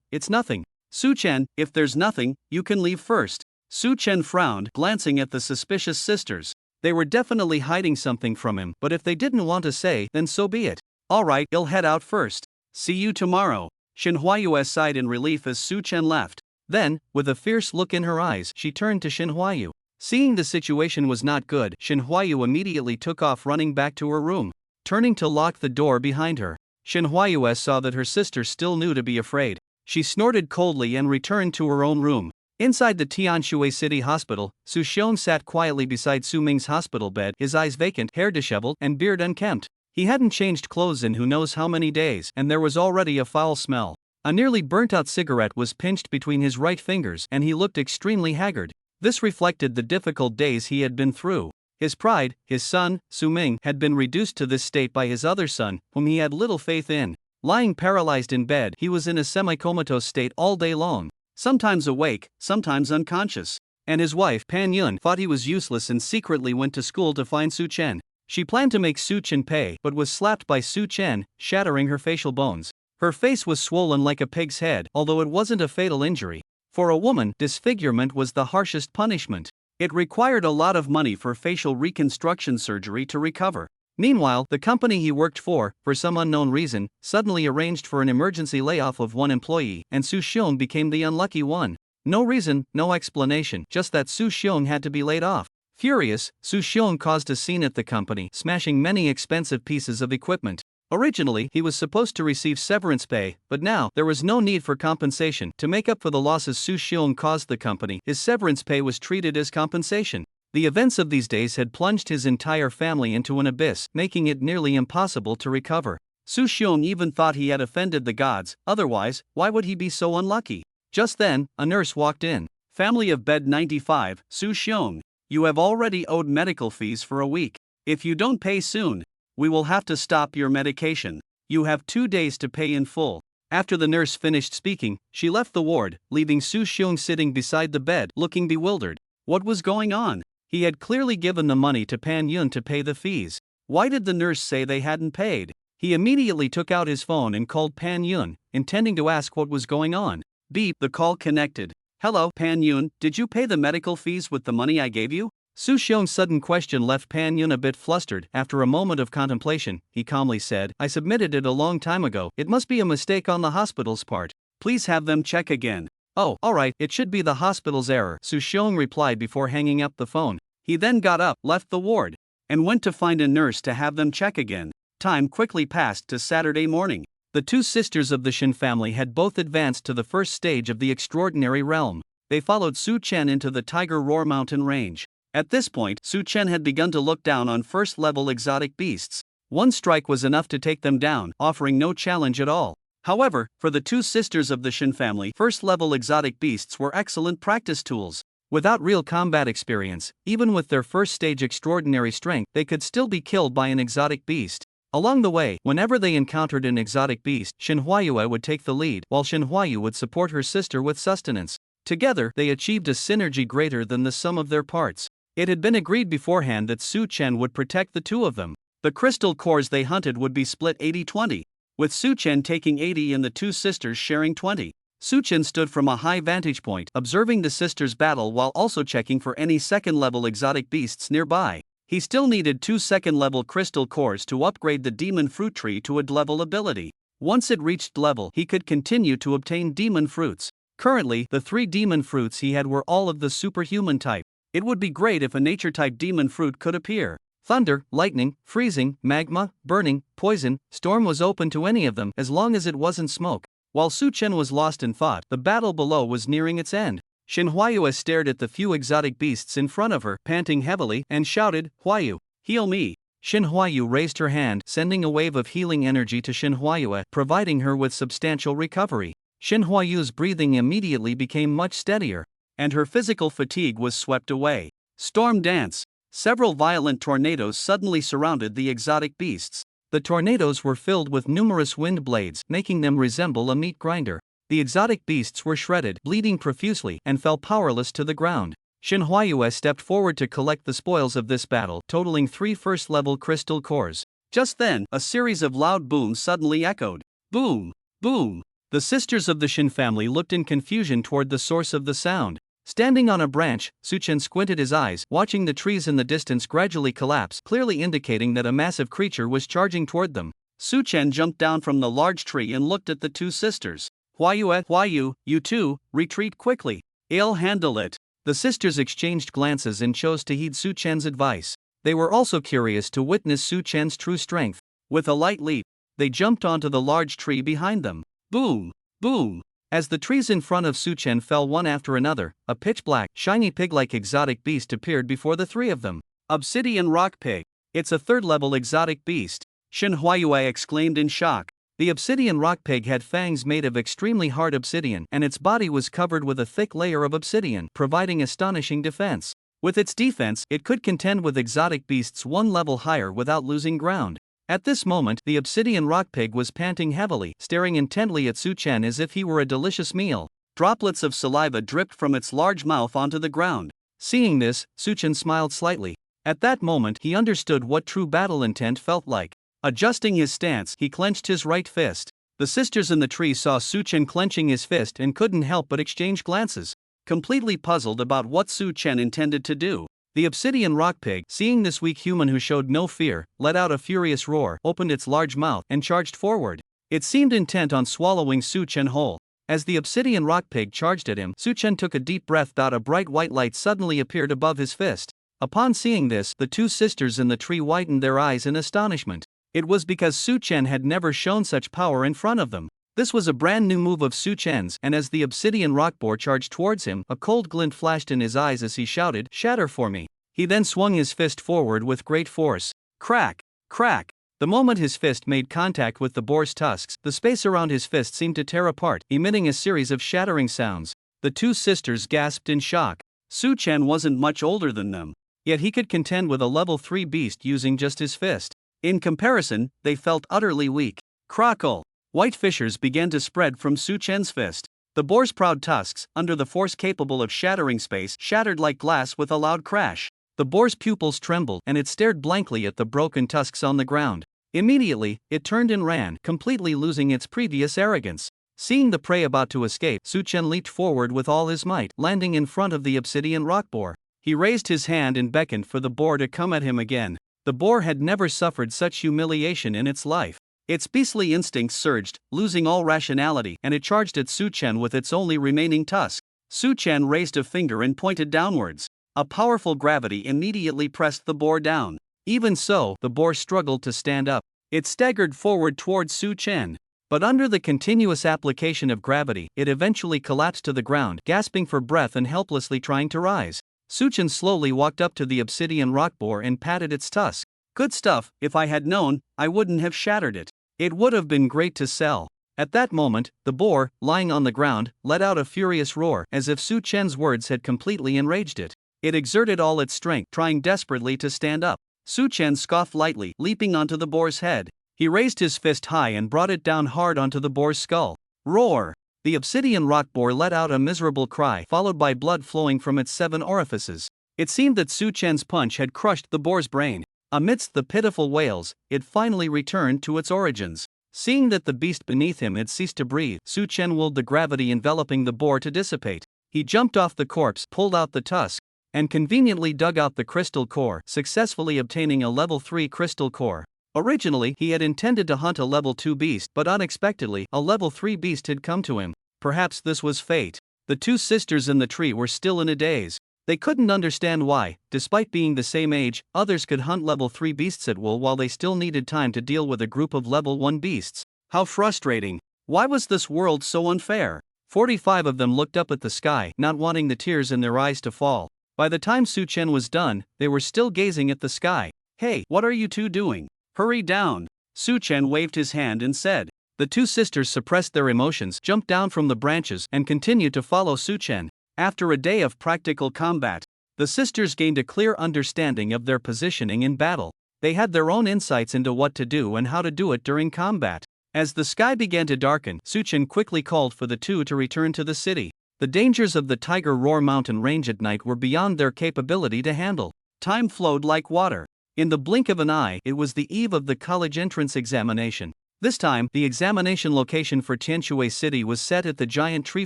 It's nothing." "Su Chen, if there's nothing, you can leave first." Su Chen frowned, glancing at the suspicious sisters. They were definitely hiding something from him, but if they didn't want to say, then so be it. "Alright, I'll head out first. See you tomorrow." Shin Huayue sighed in relief as Su Chen left. Then, with a fierce look in her eyes, she turned to Shin Huayu. Seeing the situation was not good, Shin Huayu immediately took off running back to her room. Turning to lock the door behind her, Shin Huayue saw that her sister still knew to be afraid. She snorted coldly and returned to her own room. Inside the Tianshui City Hospital, Su Xiong sat quietly beside Su Ming's hospital bed, his eyes vacant, hair disheveled, and beard unkempt. He hadn't changed clothes in who knows how many days, and there was already a foul smell. A nearly burnt-out cigarette was pinched between his right fingers, and he looked extremely haggard. This reflected the difficult days he had been through. His pride, his son, Su Ming, had been reduced to this state by his other son, whom he had little faith in. Lying paralyzed in bed, he was in a semi-comatose state all day long, sometimes awake, sometimes unconscious. And his wife, Pan Yun, thought he was useless and secretly went to school to find Su Chen. She planned to make Su Chen pay, but was slapped by Su Chen, shattering her facial bones. Her face was swollen like a pig's head, although it wasn't a fatal injury. For a woman, disfigurement was the harshest punishment. It required a lot of money for facial reconstruction surgery to recover. Meanwhile, the company he worked for some unknown reason, suddenly arranged for an emergency layoff of one employee, and Su Xiong became the unlucky one. No reason, no explanation, just that Su Xiong had to be laid off. Furious, Su Xiong caused a scene at the company, smashing many expensive pieces of equipment. Originally, he was supposed to receive severance pay, but now, there was no need for compensation. To make up for the losses Su Xiong caused the company, his severance pay was treated as compensation. The events of these days had plunged his entire family into an abyss, making it nearly impossible to recover. Su Xiong even thought he had offended the gods, otherwise, why would he be so unlucky? Just then, a nurse walked in. Family of bed 95, Su Xiong. You have already owed medical fees for a week. If you don't pay soon, we will have to stop your medication. You have 2 days to pay in full. After the nurse finished speaking, she left the ward, leaving Su Xiong sitting beside the bed, looking bewildered. What was going on? He had clearly given the money to Pan Yun to pay the fees. Why did the nurse say they hadn't paid? He immediately took out his phone and called Pan Yun, intending to ask what was going on. Beep, the call connected. Hello, Pan Yun, did you pay the medical fees with the money I gave you? Su Xiong's sudden question left Pan Yun a bit flustered. After a moment of contemplation, he calmly said, I submitted it a long time ago. It must be a mistake on the hospital's part. Please have them check again. Oh, alright, it should be the hospital's error, Su Xiong replied before hanging up the phone. He then got up, left the ward, and went to find a nurse to have them check again. Time quickly passed to Saturday morning. The two sisters of the Shin family had both advanced to the first stage of the extraordinary realm. They followed Su Chen into the Tiger Roar mountain range. At this point, Su Chen had begun to look down on first-level exotic beasts. One strike was enough to take them down, offering no challenge at all. However, for the two sisters of the Shin family, first-level exotic beasts were excellent practice tools. Without real combat experience, even with their first-stage extraordinary strength, they could still be killed by an exotic beast. Along the way, whenever they encountered an exotic beast, Shin Huayue would take the lead, while Shin Huayu would support her sister with sustenance. Together, they achieved a synergy greater than the sum of their parts. It had been agreed beforehand that Su Chen would protect the two of them. The crystal cores they hunted would be split 80-20, with Su Chen taking 80 and the two sisters sharing 20. Su Chen stood from a high vantage point, observing the sisters battle while also checking for any second-level exotic beasts nearby. He still needed 2 second-level crystal cores to upgrade the demon fruit tree to a level ability. Once it reached level, he could continue to obtain demon fruits. Currently, the 3 demon fruits he had were all of the superhuman type. It would be great if a nature-type demon fruit could appear. Thunder, lightning, freezing, magma, burning, poison, storm was open to any of them as long as it wasn't smoke. While Su Chen was lost in thought, the battle below was nearing its end. Shin Huayue stared at the few exotic beasts in front of her, panting heavily, and shouted, Huayu, heal me. Shin Huayu raised her hand, sending a wave of healing energy to Shin Huayue, providing her with substantial recovery. Shin Huayu's breathing immediately became much steadier, and her physical fatigue was swept away. Storm dance. Several violent tornadoes suddenly surrounded the exotic beasts. The tornadoes were filled with numerous wind blades, making them resemble a meat grinder. The exotic beasts were shredded, bleeding profusely, and fell powerless to the ground. Shin Huayue stepped forward to collect the spoils of this battle, totaling 3 first-level crystal cores. Just then, a series of loud booms suddenly echoed. Boom! Boom! The sisters of the Shin family looked in confusion toward the source of the sound. Standing on a branch, Su Chen squinted his eyes, watching the trees in the distance gradually collapse, clearly indicating that a massive creature was charging toward them. Su Chen jumped down from the large tree and looked at the two sisters. Huayu, you two, retreat quickly. I'll handle it. The sisters exchanged glances and chose to heed Su Chen's advice. They were also curious to witness Su Chen's true strength. With a light leap, they jumped onto the large tree behind them. Boom! Boom! As the trees in front of Suchen fell one after another, a pitch-black, shiny pig-like exotic beast appeared before the three of them. Obsidian rock pig. It's a third-level exotic beast. Shen Huayue exclaimed in shock. The obsidian rock pig had fangs made of extremely hard obsidian, and its body was covered with a thick layer of obsidian, providing astonishing defense. With its defense, it could contend with exotic beasts one level higher without losing ground. At this moment, the obsidian rock pig was panting heavily, staring intently at Su Chen as if he were a delicious meal. Droplets of saliva dripped from its large mouth onto the ground. Seeing this, Su Chen smiled slightly. At that moment, he understood what true battle intent felt like. Adjusting his stance, he clenched his right fist. The sisters in the tree saw Su Chen clenching his fist and couldn't help but exchange glances, completely puzzled about what Su Chen intended to do. The obsidian rock pig, seeing this weak human who showed no fear, let out a furious roar, opened its large mouth, and charged forward. It seemed intent on swallowing Su Chen whole. As the obsidian rock pig charged at him, Su Chen took a deep breath. A bright white light suddenly appeared above his fist. Upon seeing this, the two sisters in the tree widened their eyes in astonishment. It was because Su Chen had never shown such power in front of them. This was a brand new move of Su Chen's, and as the obsidian rock boar charged towards him, a cold glint flashed in his eyes as he shouted, "Shatter for me." He then swung his fist forward with great force. Crack! Crack! The moment his fist made contact with the boar's tusks, the space around his fist seemed to tear apart, emitting a series of shattering sounds. The two sisters gasped in shock. Su Chen wasn't much older than them, yet he could contend with a level 3 beast using just his fist. In comparison, they felt utterly weak. Crackle! White fissures began to spread from Su Chen's fist. The boar's proud tusks, under the force capable of shattering space, shattered like glass with a loud crash. The boar's pupils trembled, and it stared blankly at the broken tusks on the ground. Immediately, it turned and ran, completely losing its previous arrogance. Seeing the prey about to escape, Su Chen leaped forward with all his might, landing in front of the obsidian rock boar. He raised his hand and beckoned for the boar to come at him again. The boar had never suffered such humiliation in its life. Its beastly instincts surged, losing all rationality, and it charged at Su Chen with its only remaining tusk. Su Chen raised a finger and pointed downwards. A powerful gravity immediately pressed the boar down. Even so, the boar struggled to stand up. It staggered forward towards Su Chen. But under the continuous application of gravity, it eventually collapsed to the ground, gasping for breath and helplessly trying to rise. Su Chen slowly walked up to the obsidian rock boar and patted its tusk. "Good stuff. If I had known, I wouldn't have shattered it. It would have been great to sell." At that moment, the boar, lying on the ground, let out a furious roar, as if Su Chen's words had completely enraged it. It exerted all its strength, trying desperately to stand up. Su Chen scoffed lightly, leaping onto the boar's head. He raised his fist high and brought it down hard onto the boar's skull. Roar! The obsidian rock boar let out a miserable cry, followed by blood flowing from its 7 orifices. It seemed that Su Chen's punch had crushed the boar's brain. Amidst the pitiful wails, it finally returned to its origins. Seeing that the beast beneath him had ceased to breathe, Su Chen willed the gravity enveloping the boar to dissipate. He jumped off the corpse, pulled out the tusk, and conveniently dug out the crystal core, successfully obtaining a level 3 crystal core. Originally, he had intended to hunt a level 2 beast, but unexpectedly, a level 3 beast had come to him. Perhaps this was fate. The two sisters in the tree were still in a daze. They couldn't understand why, despite being the same age, others could hunt level 3 beasts at will while they still needed time to deal with a group of level 1 beasts. How frustrating. Why was this world so unfair? 45 of them looked up at the sky, not wanting the tears in their eyes to fall. By the time Su Chen was done, they were still gazing at the sky. "Hey, what are you two doing? Hurry down." Su Chen waved his hand and said. The two sisters suppressed their emotions, jumped down from the branches, and continued to follow Su Chen. After a day of practical combat, the sisters gained a clear understanding of their positioning in battle. They had their own insights into what to do and how to do it during combat. As the sky began to darken, Su Chen quickly called for the two to return to the city. The dangers of the Tiger Roar mountain range at night were beyond their capability to handle. Time flowed like water. In the blink of an eye, it was the eve of the college entrance examination. This time, the examination location for Tianshui City was set at the giant tree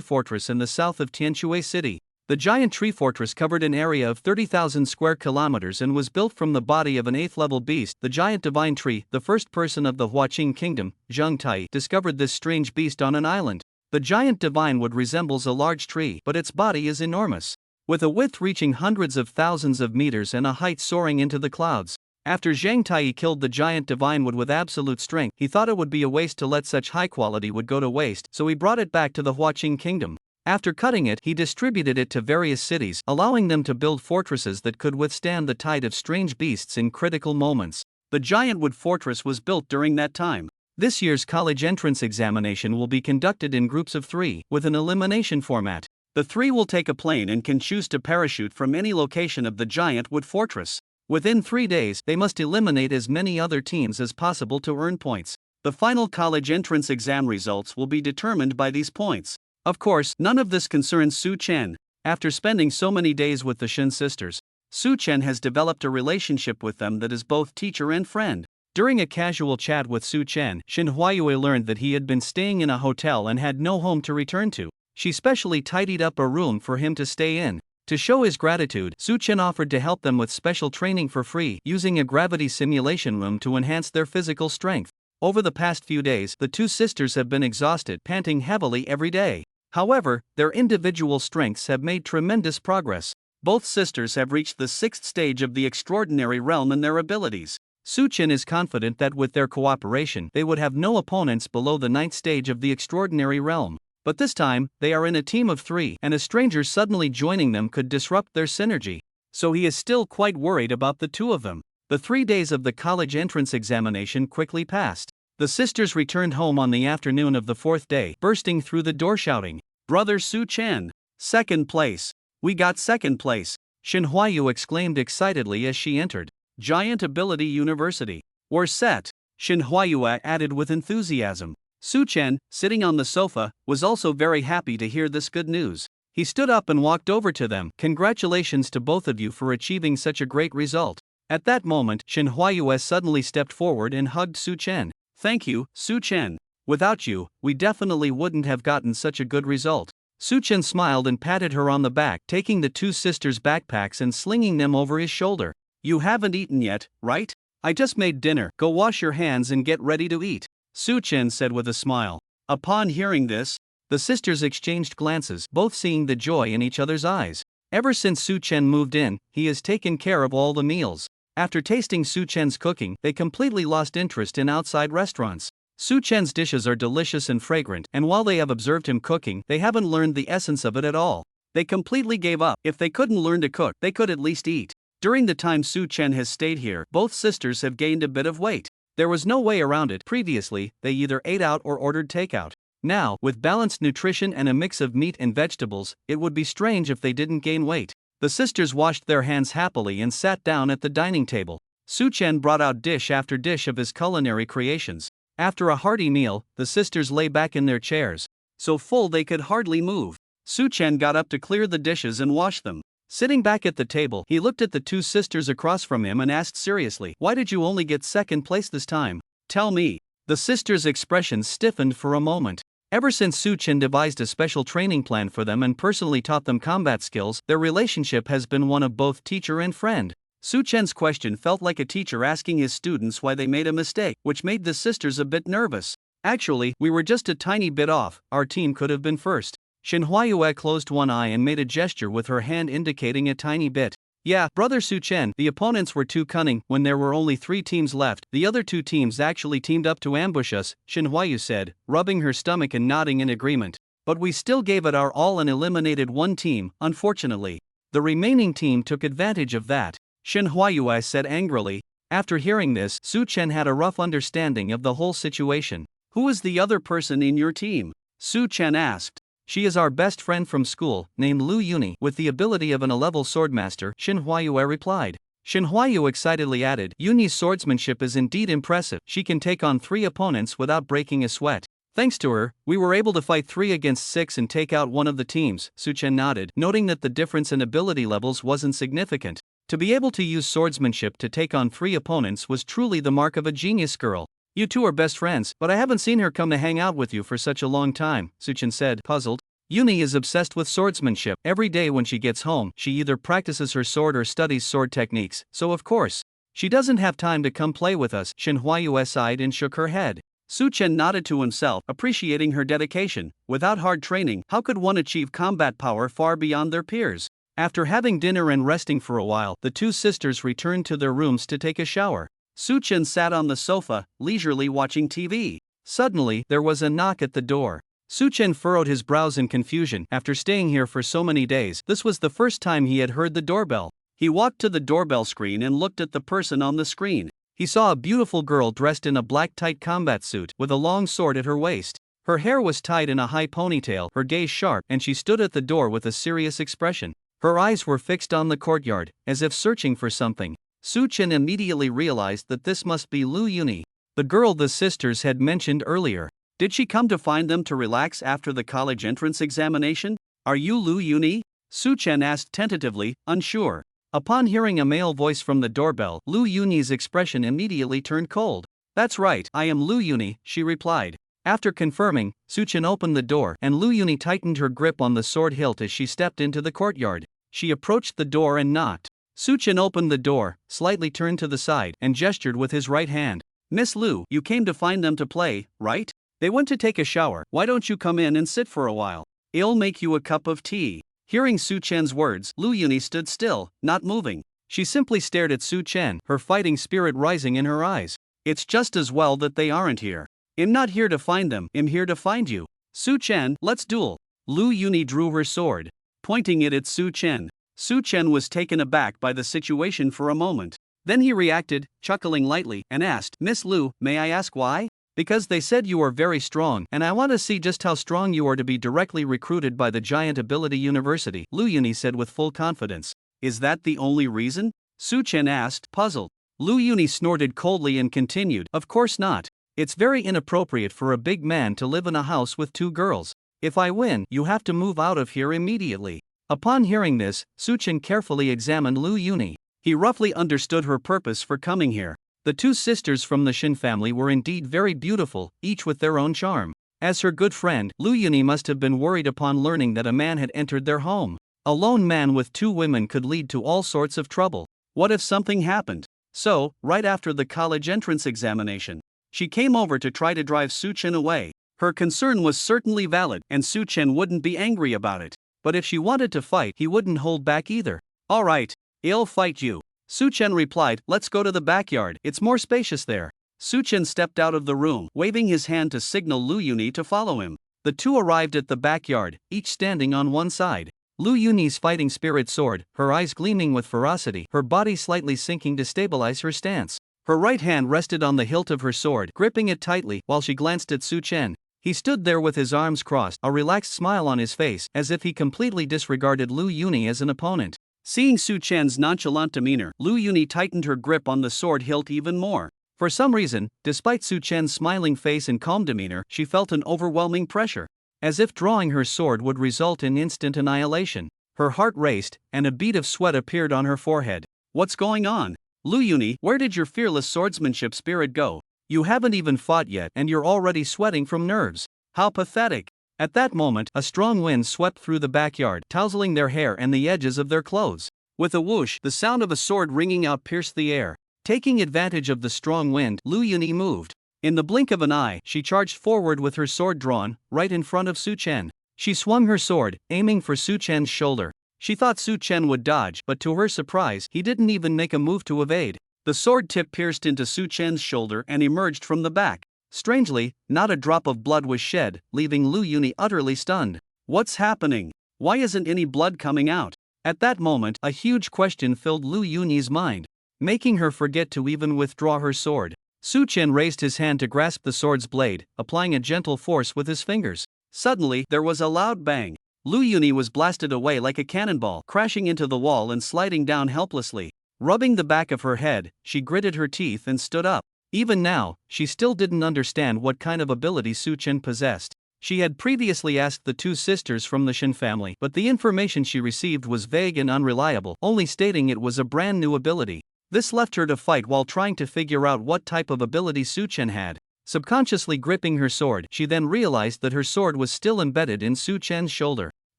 fortress in the south of Tianshui City. The giant tree fortress covered an area of 30,000 square kilometers and was built from the body of an 8th-level beast, the giant divine tree. The first person of the Huaqing kingdom, Zheng Tai, discovered this strange beast on an island. The giant divine wood resembles a large tree, but its body is enormous, with a width reaching hundreds of thousands of meters and a height soaring into the clouds. After Zhang Tai killed the giant divine wood with absolute strength, he thought it would be a waste to let such high quality wood go to waste, so he brought it back to the Huaqing kingdom. After cutting it, he distributed it to various cities, allowing them to build fortresses that could withstand the tide of strange beasts in critical moments. The giant wood fortress was built during that time. This year's college entrance examination will be conducted in groups of 3, with an elimination format. The 3 will take a plane and can choose to parachute from any location of the giant wood fortress. Within 3 days, they must eliminate as many other teams as possible to earn points. The final college entrance exam results will be determined by these points. Of course, none of this concerns Su Chen. After spending so many days with the Shin sisters, Su Chen has developed a relationship with them that is both teacher and friend. During a casual chat with Su Chen, Shin Huayue learned that he had been staying in a hotel and had no home to return to. She specially tidied up a room for him to stay in. To show his gratitude, Su Chen offered to help them with special training for free, using a gravity simulation room to enhance their physical strength. Over the past few days, the 2 sisters have been exhausted, panting heavily every day. However, their individual strengths have made tremendous progress. Both sisters have reached the 6th stage of the extraordinary realm in their abilities. Su Chen is confident that with their cooperation, they would have no opponents below the 9th stage of the extraordinary realm. But this time, they are in a team of 3, and a stranger suddenly joining them could disrupt their synergy. So he is still quite worried about the 2 of them. The 3 days of the college entrance examination quickly passed. The sisters returned home on the afternoon of the 4th day, bursting through the door shouting, "Brother Su Chen! 2nd place! We got 2nd place!" Shin Huayu exclaimed excitedly as she entered. "Giant Ability University. We're set!" Shin Huayu added with enthusiasm. Su Chen, sitting on the sofa, was also very happy to hear this good news. He stood up and walked over to them. "Congratulations to both of you for achieving such a great result." At that moment, Shin Huayu suddenly stepped forward and hugged Su Chen. "Thank you, Su Chen. Without you, we definitely wouldn't have gotten such a good result." Su Chen smiled and patted her on the back, taking the 2 sisters' backpacks and slinging them over his shoulder. "You haven't eaten yet, right? I just made dinner. Go wash your hands and get ready to eat," Su Chen said with a smile. Upon hearing this, the sisters exchanged glances, both seeing the joy in each other's eyes. Ever since Su Chen moved in, he has taken care of all the meals. After tasting Su Chen's cooking, they completely lost interest in outside restaurants. Su Chen's dishes are delicious and fragrant, and while they have observed him cooking, they haven't learned the essence of it at all. They completely gave up. If they couldn't learn to cook, they could at least eat. During the time Su Chen has stayed here, both sisters have gained a bit of weight. There was no way around it. Previously, they either ate out or ordered takeout. Now, with balanced nutrition and a mix of meat and vegetables, it would be strange if they didn't gain weight. The sisters washed their hands happily and sat down at the dining table. Su Chen brought out dish after dish of his culinary creations. After a hearty meal, the sisters lay back in their chairs, so full they could hardly move. Su Chen got up to clear the dishes and wash them. Sitting back at the table, he looked at the 2 sisters across from him and asked seriously, "Why did you only get 2nd place this time? Tell me." The sisters' expressions stiffened for a moment. Ever since Su Chen devised a special training plan for them and personally taught them combat skills, their relationship has been one of both teacher and friend. Su Chen's question felt like a teacher asking his students why they made a mistake, which made the sisters a bit nervous. "Actually, we were just a tiny bit off. Our team could have been first." Shin Huayue closed one eye and made a gesture with her hand indicating a tiny bit. "Yeah, brother Su Chen, the opponents were too cunning. When there were only 3 teams left, the other 2 teams actually teamed up to ambush us," Shin Huayu said, rubbing her stomach and nodding in agreement. "But we still gave it our all and eliminated 1 team, unfortunately. The remaining team took advantage of that," Shin Huayue said angrily. After hearing this, Su Chen had a rough understanding of the whole situation. "Who is the other person in your team?" Su Chen asked. "She is our best friend from school, named Lu Yuni, with the ability of an A-level swordmaster," Shin Huayue replied. Shin Huayu excitedly added, "Yuni's swordsmanship is indeed impressive. She can take on 3 opponents without breaking a sweat. Thanks to her, we were able to fight 3 against 6 and take out one of the teams." Su Chen nodded, noting that the difference in ability levels wasn't significant. To be able to use swordsmanship to take on 3 opponents was truly the mark of a genius girl. "You 2 are best friends, but I haven't seen her come to hang out with you for such a long time," Su Chen said, puzzled. "Yuni is obsessed with swordsmanship. Every day when she gets home, she either practices her sword or studies sword techniques, so of course, she doesn't have time to come play with us." Shin Huayu sighed and shook her head. Su Chen nodded to himself, appreciating her dedication. Without hard training, how could one achieve combat power far beyond their peers? After having dinner and resting for a while, the two sisters returned to their rooms to take a shower. Su-chan sat on the sofa, leisurely watching TV. Suddenly, there was a knock at the door. Su-chan furrowed his brows in confusion. After staying here for so many days, this was the first time he had heard the doorbell. He walked to the doorbell screen and looked at the person on the screen. He saw a beautiful girl dressed in a black tight combat suit, with a long sword at her waist. Her hair was tied in a high ponytail, her gaze sharp, and she stood at the door with a serious expression. Her eyes were fixed on the courtyard, as if searching for something. Su-chan immediately realized that this must be Lu Yuni, the girl the sisters had mentioned earlier. Did she come to find them to relax after the college entrance examination? Are you Lu Yuni? Su-chan asked tentatively, unsure. Upon hearing a male voice from the doorbell, Lu Yuni's expression immediately turned cold. That's right, I am Lu Yuni, she replied. After confirming, Su-chan opened the door and Lu Yuni tightened her grip on the sword hilt as she stepped into the courtyard. She approached the door and knocked. Su-chan opened the door, slightly turned to the side, and gestured with his right hand. Miss Lu, you came to find them to play, right? They went to take a shower. Why don't you come in and sit for a while? I'll make you a cup of tea. Hearing Su-chan's words, Lu Yuni stood still, not moving. She simply stared at Su-chan, her fighting spirit rising in her eyes. It's just as well that they aren't here. I'm not here to find them, I'm here to find you. Su-chan, let's duel. Lu Yuni drew her sword, pointing it at Su-chan. Su-chan was taken aback by the situation for a moment. Then he reacted, chuckling lightly, and asked, Miss Lu, may I ask why? Because they said you are very strong, and I want to see just how strong you are to be directly recruited by the Giant Ability University, Lu Yuni said with full confidence. Is that the only reason? Su-chan asked, puzzled. Lu Yuni snorted coldly and continued, of course not. It's very inappropriate for a big man to live in a house with two girls. If I win, you have to move out of here immediately. Upon hearing this, Su-chan carefully examined Lu Yuni. He roughly understood her purpose for coming here. The two sisters from the Shin family were indeed very beautiful, each with their own charm. As her good friend, Lu Yuni must have been worried upon learning that a man had entered their home. A lone man with two women could lead to all sorts of trouble. What if something happened? So, right after the college entrance examination, she came over to try to drive Su-chan away. Her concern was certainly valid, and Su-chan wouldn't be angry about it. But if she wanted to fight, he wouldn't hold back either. All right, I'll fight you. Su-chan replied, let's go to the backyard, it's more spacious there. Su-chan stepped out of the room, waving his hand to signal Lu Yuni to follow him. The two arrived at the backyard, each standing on one side. Lu Yuni's fighting spirit soared, her eyes gleaming with ferocity, her body slightly sinking to stabilize her stance. Her right hand rested on the hilt of her sword, gripping it tightly, while she glanced at Su-chan. He stood there with his arms crossed, a relaxed smile on his face, as if he completely disregarded Lu Yuni as an opponent. Seeing Su-chan's nonchalant demeanor, Lu Yuni tightened her grip on the sword hilt even more. For some reason, despite Su-chan's smiling face and calm demeanor, she felt an overwhelming pressure. As if drawing her sword would result in instant annihilation. Her heart raced, and a bead of sweat appeared on her forehead. What's going on? Lu Yuni, where did your fearless swordsmanship spirit go? You haven't even fought yet, and you're already sweating from nerves. How pathetic. At that moment, a strong wind swept through the backyard, tousling their hair and the edges of their clothes. With a whoosh, the sound of a sword ringing out pierced the air. Taking advantage of the strong wind, Lu Yuni moved. In the blink of an eye, she charged forward with her sword drawn, right in front of Su-chan. She swung her sword, aiming for Su-chan's shoulder. She thought Su-chan would dodge, but to her surprise, he didn't even make a move to evade. The sword tip pierced into Su-chan's shoulder and emerged from the back. Strangely, not a drop of blood was shed, leaving Lu Yuni utterly stunned. What's happening? Why isn't any blood coming out? At that moment, a huge question filled Lu Yuni's mind, making her forget to even withdraw her sword. Su-chan raised his hand to grasp the sword's blade, applying a gentle force with his fingers. Suddenly, there was a loud bang. Lu Yuni was blasted away like a cannonball, crashing into the wall and sliding down helplessly. Rubbing the back of her head, she gritted her teeth and stood up. Even now, she still didn't understand what kind of ability Su-chan possessed. She had previously asked the two sisters from the Shin family, but the information she received was vague and unreliable, only stating it was a brand new ability. This left her to fight while trying to figure out what type of ability Su-chan had. Subconsciously gripping her sword, she then realized that her sword was still embedded in Su-chan's shoulder.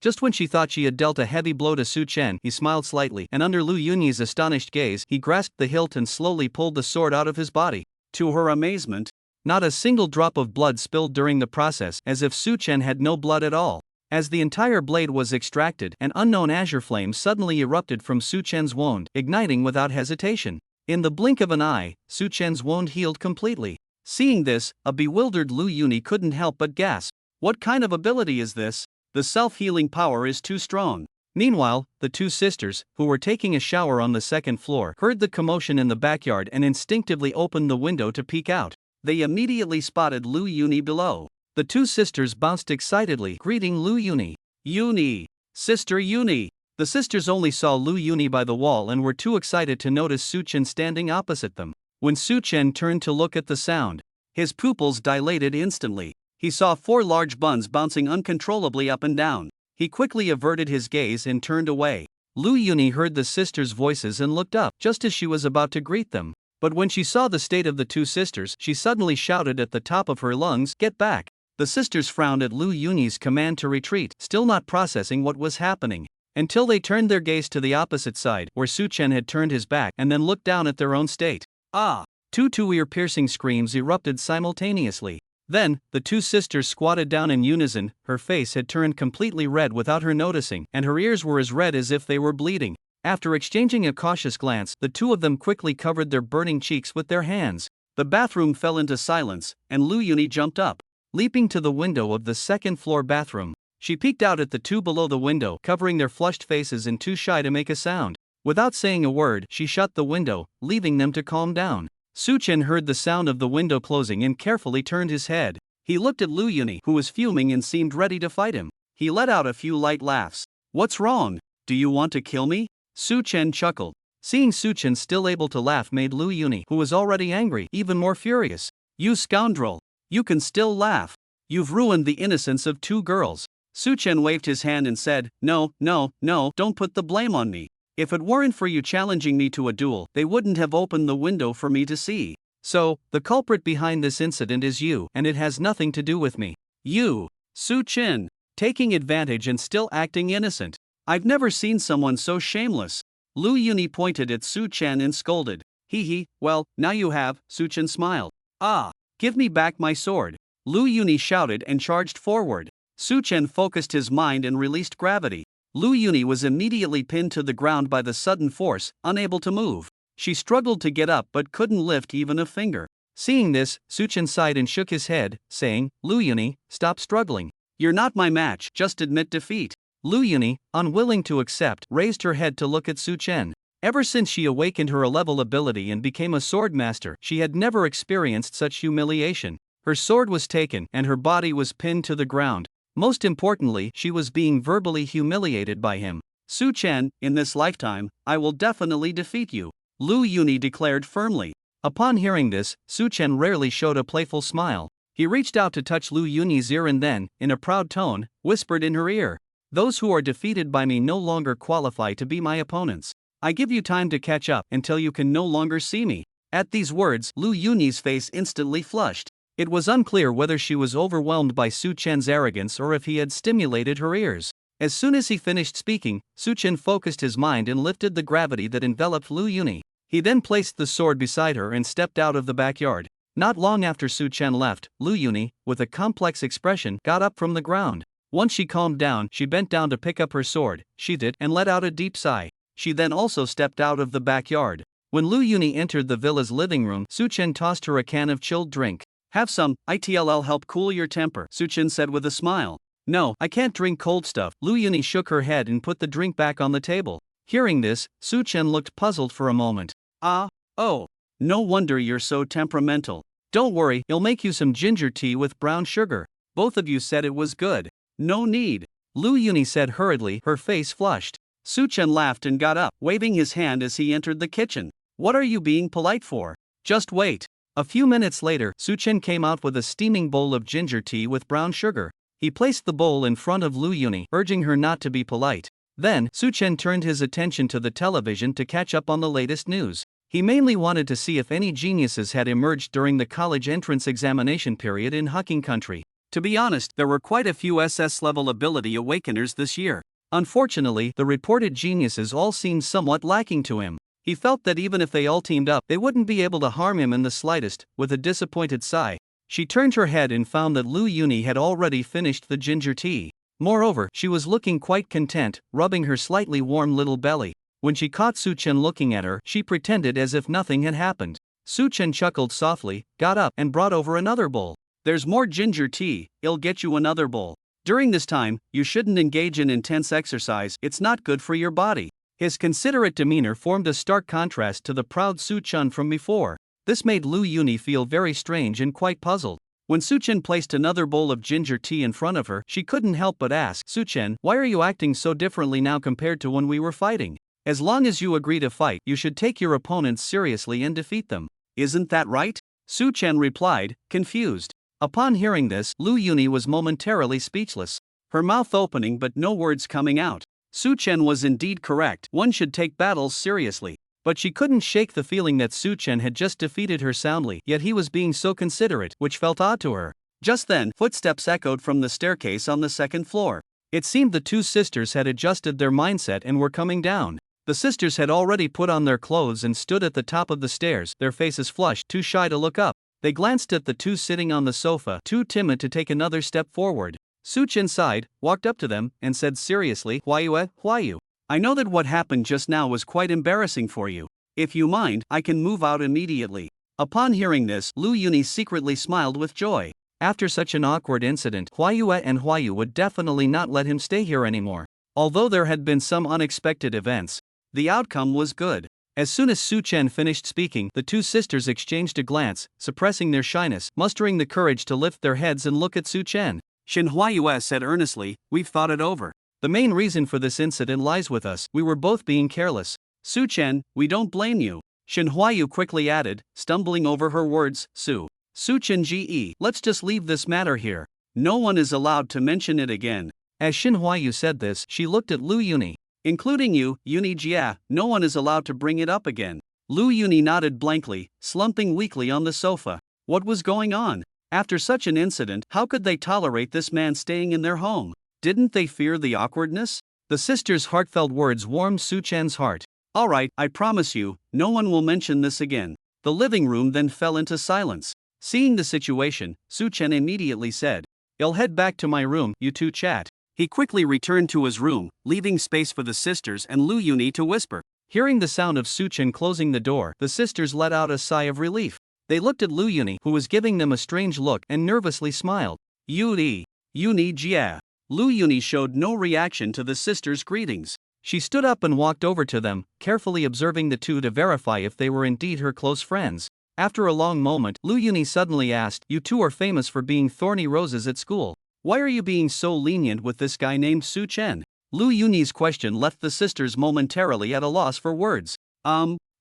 Just when she thought she had dealt a heavy blow to Su-chan, he smiled slightly, and under Lu Yuni's astonished gaze, he grasped the hilt and slowly pulled the sword out of his body. To her amazement, not a single drop of blood spilled during the process, as if Su-chan had no blood at all. As the entire blade was extracted, an unknown azure flame suddenly erupted from Su Chen's wound, igniting without hesitation. In the blink of an eye, Su Chen's wound healed completely. Seeing this, a bewildered Lu Yuni couldn't help but gasp. What kind of ability is this? The self-healing power is too strong. Meanwhile, the two sisters, who were taking a shower on the second floor, heard the commotion in the backyard and instinctively opened the window to peek out. They immediately spotted Lu Yuni below. The two sisters bounced excitedly, greeting Lu Yuni. Yuni! Sister Yuni! The sisters only saw Lu Yuni by the wall and were too excited to notice Su Chen standing opposite them. When Su Chen turned to look at the sound, his pupils dilated instantly. He saw 4 large buns bouncing uncontrollably up and down. He quickly averted his gaze and turned away. Lu Yuni heard the sisters' voices and looked up, just as she was about to greet them. But when she saw the state of the two sisters, she suddenly shouted at the top of her lungs, "Get back!" The sisters frowned at Lu Yuni's command to retreat, still not processing what was happening, until they turned their gaze to the opposite side, where Su Chen had turned his back, and then looked down at their own state. Ah! Two ear-piercing screams erupted simultaneously. Then, the two sisters squatted down in unison. Her face had turned completely red without her noticing, and her ears were as red as if they were bleeding. After exchanging a cautious glance, the two of them quickly covered their burning cheeks with their hands. The bathroom fell into silence, and Lu Yuni jumped up. Leaping to the window of the second-floor bathroom, she peeked out at the two below the window, covering their flushed faces and too shy to make a sound. Without saying a word, she shut the window, leaving them to calm down. Su Chen heard the sound of the window closing and carefully turned his head. He looked at Lu Yuni, who was fuming and seemed ready to fight him. He let out a few light laughs. "What's wrong? Do you want to kill me?" Su Chen chuckled. Seeing Su Chen still able to laugh made Lu Yuni, who was already angry, even more furious. "You scoundrel! You can still laugh. You've ruined the innocence of 2 girls." Su Chen waved his hand and said, No, don't put the blame on me. If it weren't for you challenging me to a duel, they wouldn't have opened the window for me to see. So, the culprit behind this incident is you, and it has nothing to do with me. You, Su Chen, taking advantage and still acting innocent. I've never seen someone so shameless. Lu Yuni pointed at Su Chen and scolded. Hee, well, now you have, Su Chen smiled. Ah, give me back my sword. Lu Yuni shouted and charged forward. Su Chen focused his mind and released gravity. Lu Yuni was immediately pinned to the ground by the sudden force, unable to move. She struggled to get up but couldn't lift even a finger. Seeing this, Su Chen sighed and shook his head, saying, Lu Yuni, stop struggling. You're not my match, just admit defeat. Lu Yuni, unwilling to accept, raised her head to look at Su Chen. Ever since she awakened her A-level ability and became a sword master, she had never experienced such humiliation. Her sword was taken and her body was pinned to the ground. Most importantly, she was being verbally humiliated by him. Su Chen, in this lifetime, I will definitely defeat you, Lu Yuni declared firmly. Upon hearing this, Su Chen rarely showed a playful smile. He reached out to touch Lu Yuni's ear and then, in a proud tone, whispered in her ear. Those who are defeated by me no longer qualify to be my opponents. I give you time to catch up until you can no longer see me. At these words, Lu Yuni's face instantly flushed. It was unclear whether she was overwhelmed by Su Chen's arrogance or if he had stimulated her ears. As soon as he finished speaking, Su Chen focused his mind and lifted the gravity that enveloped Lu Yuni. He then placed the sword beside her and stepped out of the backyard. Not long after Su Chen left, Lu Yuni, with a complex expression, got up from the ground. Once she calmed down, she bent down to pick up her sword, sheathed it, and let out a deep sigh. She then also stepped out of the backyard. When Lu Yuni entered the villa's living room, Su Chen tossed her a can of chilled drink. Have some, it'll help cool your temper, Su Chen said with a smile. No, I can't drink cold stuff. Lu Yuni shook her head and put the drink back on the table. Hearing this, Su Chen looked puzzled for a moment. Oh, no wonder you're so temperamental. Don't worry, he'll make you some ginger tea with brown sugar. Both of you said it was good. No need, Lu Yuni said hurriedly, her face flushed. Su Chen laughed and got up, waving his hand as he entered the kitchen. What are you being polite for? Just wait. A few minutes later, Su Chen came out with a steaming bowl of ginger tea with brown sugar. He placed the bowl in front of Lu Yuni, urging her not to be polite. Then, Su Chen turned his attention to the television to catch up on the latest news. He mainly wanted to see if any geniuses had emerged during the college entrance examination period in Hucking Country. To be honest, there were quite a few SS-level ability awakeners this year. Unfortunately, the reported geniuses all seemed somewhat lacking to him. He felt that even if they all teamed up, they wouldn't be able to harm him in the slightest. With a disappointed sigh, she turned her head and found that Lu Yuni had already finished the ginger tea. Moreover, she was looking quite content, rubbing her slightly warm little belly. When she caught Su-chen looking at her, she pretended as if nothing had happened. Su-chen chuckled softly, got up, and brought over another bowl. There's more ginger tea, I'll get you another bowl. During this time, you shouldn't engage in intense exercise, it's not good for your body. His considerate demeanor formed a stark contrast to the proud Su-chen from before. This made Lu Yuni feel very strange and quite puzzled. When Su-chen placed another bowl of ginger tea in front of her, she couldn't help but ask, Su-chen, why are you acting so differently now compared to when we were fighting? As long as you agree to fight, you should take your opponents seriously and defeat them. Isn't that right? Su-chen replied, confused. Upon hearing this, Lu Yuni was momentarily speechless. Her mouth opening but no words coming out. Su-chen was indeed correct, one should take battles seriously. But she couldn't shake the feeling that Su-chen had just defeated her soundly, yet he was being so considerate, which felt odd to her. Just then, footsteps echoed from the staircase on the second floor. It seemed the two sisters had adjusted their mindset and were coming down. The sisters had already put on their clothes and stood at the top of the stairs, their faces flushed, too shy to look up. They glanced at the two sitting on the sofa, too timid to take another step forward. Su-chen sighed, walked up to them, and said seriously, Why you? I know that what happened just now was quite embarrassing for you. If you mind, I can move out immediately. Upon hearing this, Lu Yuni secretly smiled with joy. After such an awkward incident, Huayue and Huayu would definitely not let him stay here anymore. Although there had been some unexpected events, the outcome was good. As soon as Su-chen finished speaking, the two sisters exchanged a glance, suppressing their shyness, mustering the courage to lift their heads and look at Su-chen. Shin Huayue said earnestly, We've thought it over. The main reason for this incident lies with us, we were both being careless. Su-chen, we don't blame you. Shin Huayu quickly added, stumbling over her words, Su-chen ge, let's just leave this matter here. No one is allowed to mention it again. As Shin Huayu said this, she looked at Lu Yuni. Including you, Yuni Jia, no one is allowed to bring it up again. Lu Yuni nodded blankly, slumping weakly on the sofa. What was going on? After such an incident, how could they tolerate this man staying in their home? Didn't they fear the awkwardness? The sisters' heartfelt words warmed Su-chen's heart. All right, I promise you, no one will mention this again. The living room then fell into silence. Seeing the situation, Su-chen immediately said, I'll head back to my room, you two chat. He quickly returned to his room, leaving space for the sisters and Lu Yuni to whisper. Hearing the sound of Su-chen closing the door, the sisters let out a sigh of relief. They looked at Lu Yuni, who was giving them a strange look, and nervously smiled. Yuni Jia. Lu Yuni showed no reaction to the sisters' greetings. She stood up and walked over to them, carefully observing the two to verify if they were indeed her close friends. After a long moment, Lu Yuni suddenly asked, You two are famous for being thorny roses at school. Why are you being so lenient with this guy named Su-chen? Lu Yuni's question left the sisters momentarily at a loss for words.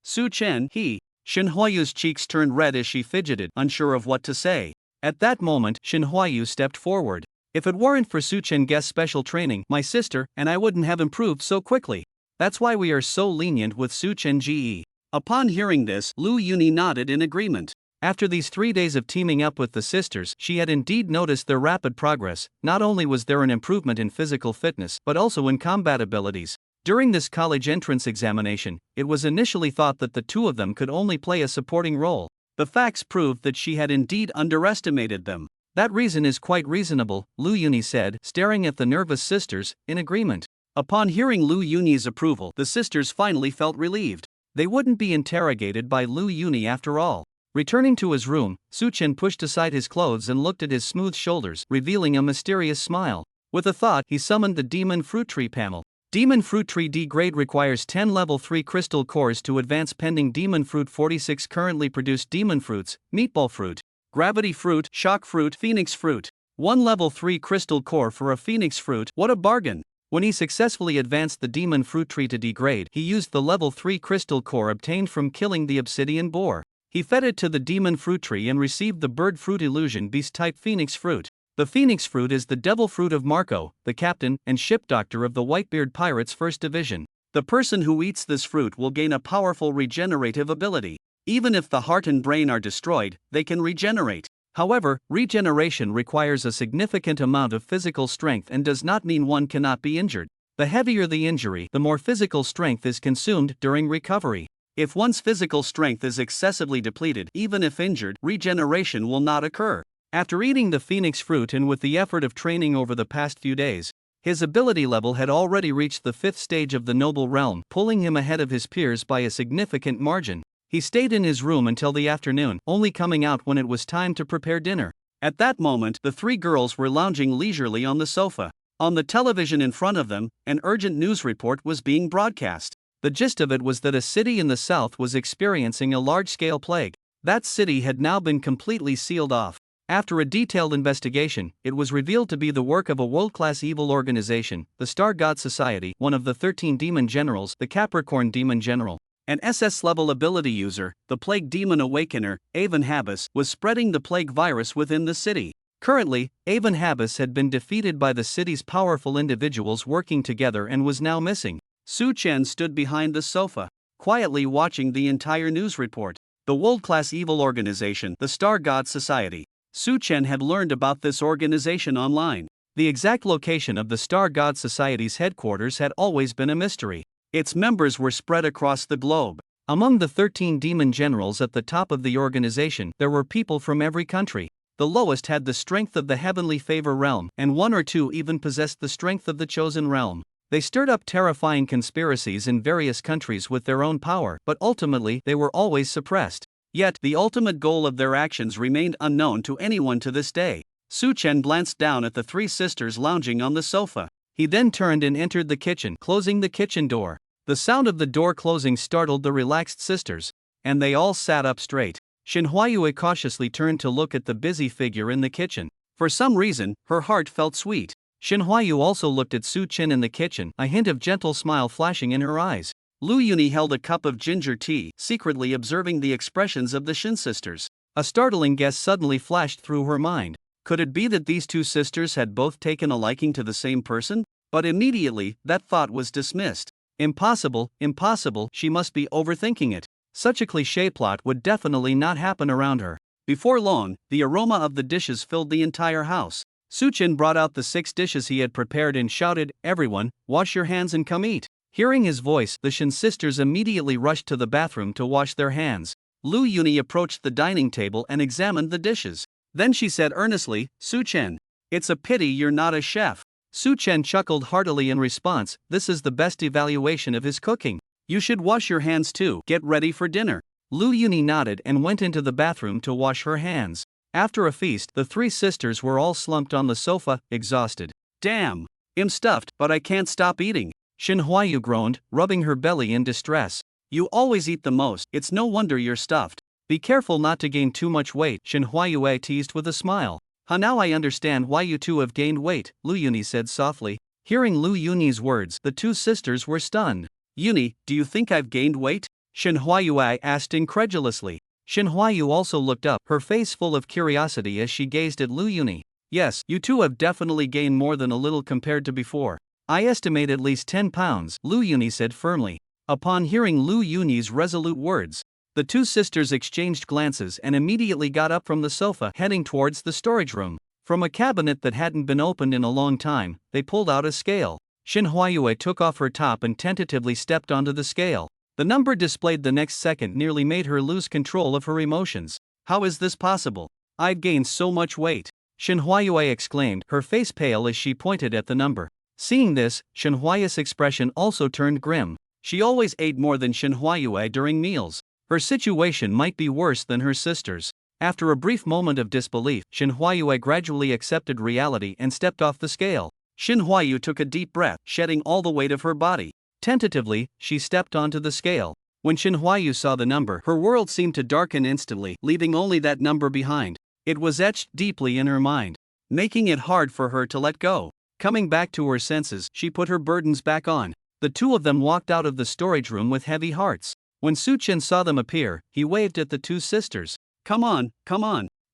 Su-chen, he. Shin Huayu's cheeks turned red as she fidgeted, unsure of what to say. At that moment, Shin Huayu stepped forward. If it weren't for Su-chen Guest's special training, my sister and I wouldn't have improved so quickly. That's why we are so lenient with Su-chen ge. Upon hearing this, Lu Yuni nodded in agreement. After these 3 days of teaming up with the sisters, she had indeed noticed their rapid progress. Not only was there an improvement in physical fitness, but also in combat abilities. During this college entrance examination, it was initially thought that the two of them could only play a supporting role. The facts proved that she had indeed underestimated them. That reason is quite reasonable, Lu Yuni said, staring at the nervous sisters, in agreement. Upon hearing Lu Yuni's approval, the sisters finally felt relieved. They wouldn't be interrogated by Lu Yuni after all. Returning to his room, Su-chen pushed aside his clothes and looked at his smooth shoulders, revealing a mysterious smile. With a thought, he summoned the Demon Fruit Tree panel. Demon Fruit Tree D grade requires 10 level 3 crystal cores to advance pending Demon Fruit 46 currently produced Demon Fruits, Meatball Fruit, Gravity Fruit, Shock Fruit, Phoenix Fruit. 1 level 3 crystal core for a Phoenix Fruit, what a bargain! When he successfully advanced the Demon Fruit Tree to D grade, he used the level 3 crystal core obtained from killing the obsidian boar. He fed it to the Demon Fruit Tree and received the Bird Fruit Illusion Beast type Phoenix Fruit. The Phoenix Fruit is the devil fruit of Marco, the captain and ship doctor of the Whitebeard Pirates 1st Division. The person who eats this fruit will gain a powerful regenerative ability. Even if the heart and brain are destroyed, they can regenerate. However, regeneration requires a significant amount of physical strength and does not mean one cannot be injured. The heavier the injury, the more physical strength is consumed during recovery. If one's physical strength is excessively depleted, even if injured, regeneration will not occur. After eating the Phoenix Fruit and with the effort of training over the past few days, His ability level had already reached the 5th stage of the noble realm, pulling him ahead of his peers by a significant margin. He stayed in his room until the afternoon, only coming out when it was time to prepare dinner. At that moment, the three girls were lounging leisurely on the sofa. On the television in front of them, an urgent news report was being broadcast. The gist of it was that a city in the south was experiencing a large-scale plague. That city had now been completely sealed off. After a detailed investigation, it was revealed to be the work of a world-class evil organization, the Star God Society. One of the 13 demon generals, the Capricorn Demon General, an SS-level ability user, the Plague Demon Awakener, Avon Habas, was spreading the plague virus within the city. Currently, Avon Habas had been defeated by the city's powerful individuals working together and was now missing. Su Chen stood behind the sofa, quietly watching the entire news report. The world-class evil organization, the Star God Society. Su Chen had learned about this organization online. The exact location of the Star God Society's headquarters had always been a mystery. Its members were spread across the globe. Among the 13 demon generals at the top of the organization, there were people from every country. The lowest had the strength of the heavenly favor realm, and one or two even possessed the strength of the chosen realm. They stirred up terrifying conspiracies in various countries with their own power, but ultimately they were always suppressed. Yet, the ultimate goal of their actions remained unknown to anyone to this day. Su Chen glanced down at the three sisters lounging on the sofa. He then turned and entered the kitchen, closing the kitchen door. The sound of the door closing startled the relaxed sisters, and they all sat up straight. Shin Huayue cautiously turned to look at the busy figure in the kitchen. For some reason, her heart felt sweet. Shin Huayu also looked at Su Chen in the kitchen, a hint of gentle smile flashing in her eyes. Lu Yuni held a cup of ginger tea, secretly observing the expressions of the Shin sisters. A startling guess suddenly flashed through her mind. Could it be that these two sisters had both taken a liking to the same person? But immediately, that thought was dismissed. Impossible, impossible, she must be overthinking it. Such a cliché plot would definitely not happen around her. Before long, the aroma of the dishes filled the entire house. Su Chen brought out the 6 dishes he had prepared and shouted, "Everyone, wash your hands and come eat." Hearing his voice, the Shin sisters immediately rushed to the bathroom to wash their hands. Lu Yuni approached the dining table and examined the dishes. Then she said earnestly, "Su Chen, it's a pity you're not a chef." Su Chen chuckled heartily in response, "This is the best evaluation of his cooking. You should wash your hands too. Get ready for dinner." Lu Yuni nodded and went into the bathroom to wash her hands. After a feast, the 3 sisters were all slumped on the sofa, exhausted. "Damn, I'm stuffed, but I can't stop eating." Shin Huayu groaned, rubbing her belly in distress. "You always eat the most, it's no wonder you're stuffed. Be careful not to gain too much weight," Shin Huayu teased with a smile. Now I understand why you two have gained weight," Lu Yuni said softly. Hearing Lu Yuni's words, the 2 sisters were stunned. "Yuni, do you think I've gained weight?" Shin Huayu asked incredulously. Shin Huayu also looked up, her face full of curiosity as she gazed at Lu Yuni. "Yes, you two have definitely gained more than a little compared to before. I estimate at least 10 pounds, Lu Yuni said firmly. Upon hearing Lu Yuni's resolute words, the 2 sisters exchanged glances and immediately got up from the sofa, heading towards the storage room. From a cabinet that hadn't been opened in a long time, they pulled out a scale. Shin Huayue took off her top and tentatively stepped onto the scale. The number displayed the next second nearly made her lose control of her emotions. "How is this possible? I've gained so much weight," Shin Huayue exclaimed, her face pale as she pointed at the number. Seeing this, Shin Huayue's expression also turned grim. She always ate more than Shin Huayue during meals. Her situation might be worse than her sister's. After a brief moment of disbelief, Shin Huayue gradually accepted reality and stepped off the scale. Shin Huayu took a deep breath, shedding all the weight of her body. Tentatively, she stepped onto the scale. When Shin Huayu saw the number, her world seemed to darken instantly, leaving only that number behind. It was etched deeply in her mind, making it hard for her to let go. Coming back to her senses, she put her burdens back on. The 2 of them walked out of the storage room with heavy hearts. When Su Chen saw them appear, he waved at the 2 sisters. Come on.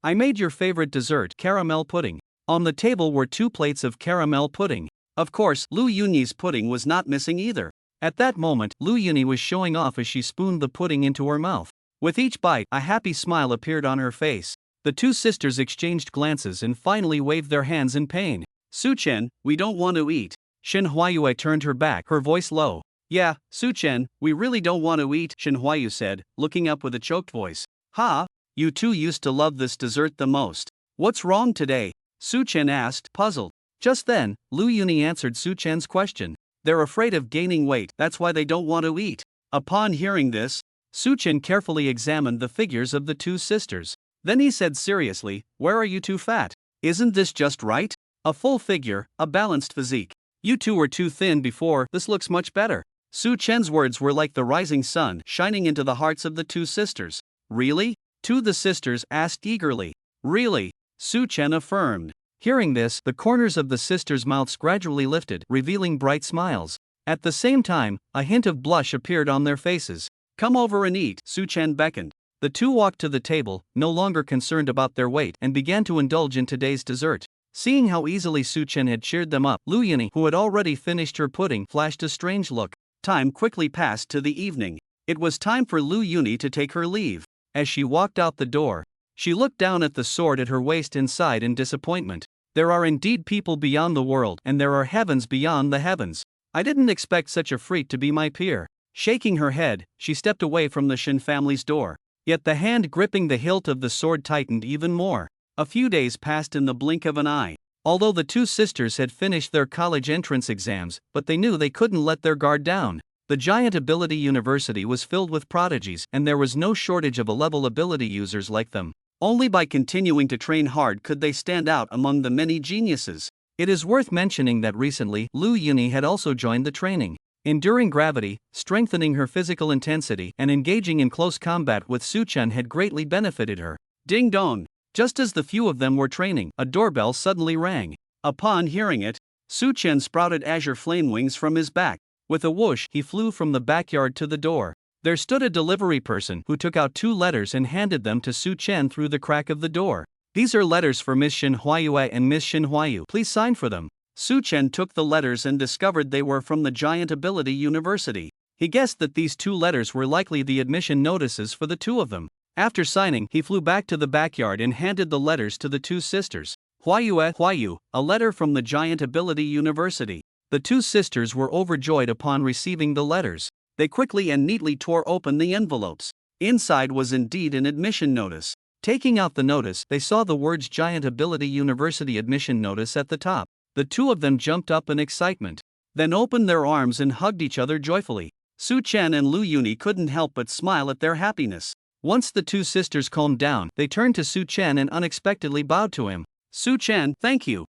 I made your favorite dessert, caramel pudding." On the table were 2 plates of caramel pudding. Of course, Lu Yuni's pudding was not missing either. At that moment, Lu Yuni was showing off as she spooned the pudding into her mouth. With each bite, a happy smile appeared on her face. The 2 sisters exchanged glances and finally waved their hands in pain. "Su Chen, we don't want to eat." Shin Huayue turned her back, her voice low. "Yeah, Su Chen, we really don't want to eat," Shin Huayu said, looking up with a choked voice. "Ha? You two used to love this dessert the most. What's wrong today?" Su Chen asked, puzzled. Just then, Lu Yuni answered Su Chen's question. They're afraid of gaining weight, that's why they don't want to eat. Upon hearing this, Su Chen carefully examined the figures of the two sisters. Then he said seriously, "Where are you too fat? Isn't this just right? A full figure, a balanced physique. You two were too thin before, this looks much better." Su Chen's words were like the rising sun shining into the hearts of the two sisters. "Really?" Two the sisters asked eagerly. "Really?" Su Chen affirmed. Hearing this, the corners of the sisters' mouths gradually lifted, revealing bright smiles. At the same time, a hint of blush appeared on their faces. "Come over and eat," Su Chen beckoned. The two walked to the table, no longer concerned about their weight, and began to indulge in today's dessert. Seeing how easily Su Chen had cheered them up, Lu Yuni, who had already finished her pudding, flashed a strange look. Time quickly passed to the evening. It was time for Lu Yuni to take her leave. As she walked out the door, she looked down at the sword at her waist and sighed in disappointment. There are indeed people beyond the world, and there are heavens beyond the heavens. I didn't expect such a freak to be my peer. Shaking her head, she stepped away from the Shin family's door. Yet the hand gripping the hilt of the sword tightened even more. A few days passed in the blink of an eye. Although the two sisters had finished their college entrance exams, but they knew they couldn't let their guard down. The Giant Ability University was filled with prodigies, and there was no shortage of A-level ability users like them. Only by continuing to train hard could they stand out among the many geniuses. It is worth mentioning that recently, Lu Yuni had also joined the training. Enduring gravity, strengthening her physical intensity, and engaging in close combat with Su Chen had greatly benefited her. Ding dong! Just as the few of them were training, a doorbell suddenly rang. Upon hearing it, Su Chen sprouted azure flame wings from his back. With a whoosh, he flew from the backyard to the door. There stood a delivery person who took out 2 letters and handed them to Su Chen through the crack of the door. "These are letters for Miss Shin Huayue and Miss Shin Huayu. Please sign for them." Su Chen took the letters and discovered they were from the Giant Ability University. He guessed that these 2 letters were likely the admission notices for the two of them. After signing, he flew back to the backyard and handed the letters to the two sisters. "Huayue, Huayu, a letter from the Giant Ability University." The two sisters were overjoyed upon receiving the letters. They quickly and neatly tore open the envelopes. Inside was indeed an admission notice. Taking out the notice, they saw the words Giant Ability University admission notice at the top. The two of them jumped up in excitement, then opened their arms and hugged each other joyfully. Su Chen and Lu Yuni couldn't help but smile at their happiness. Once the two sisters calmed down, they turned to Su Chen and unexpectedly bowed to him. "Su Chen, thank you,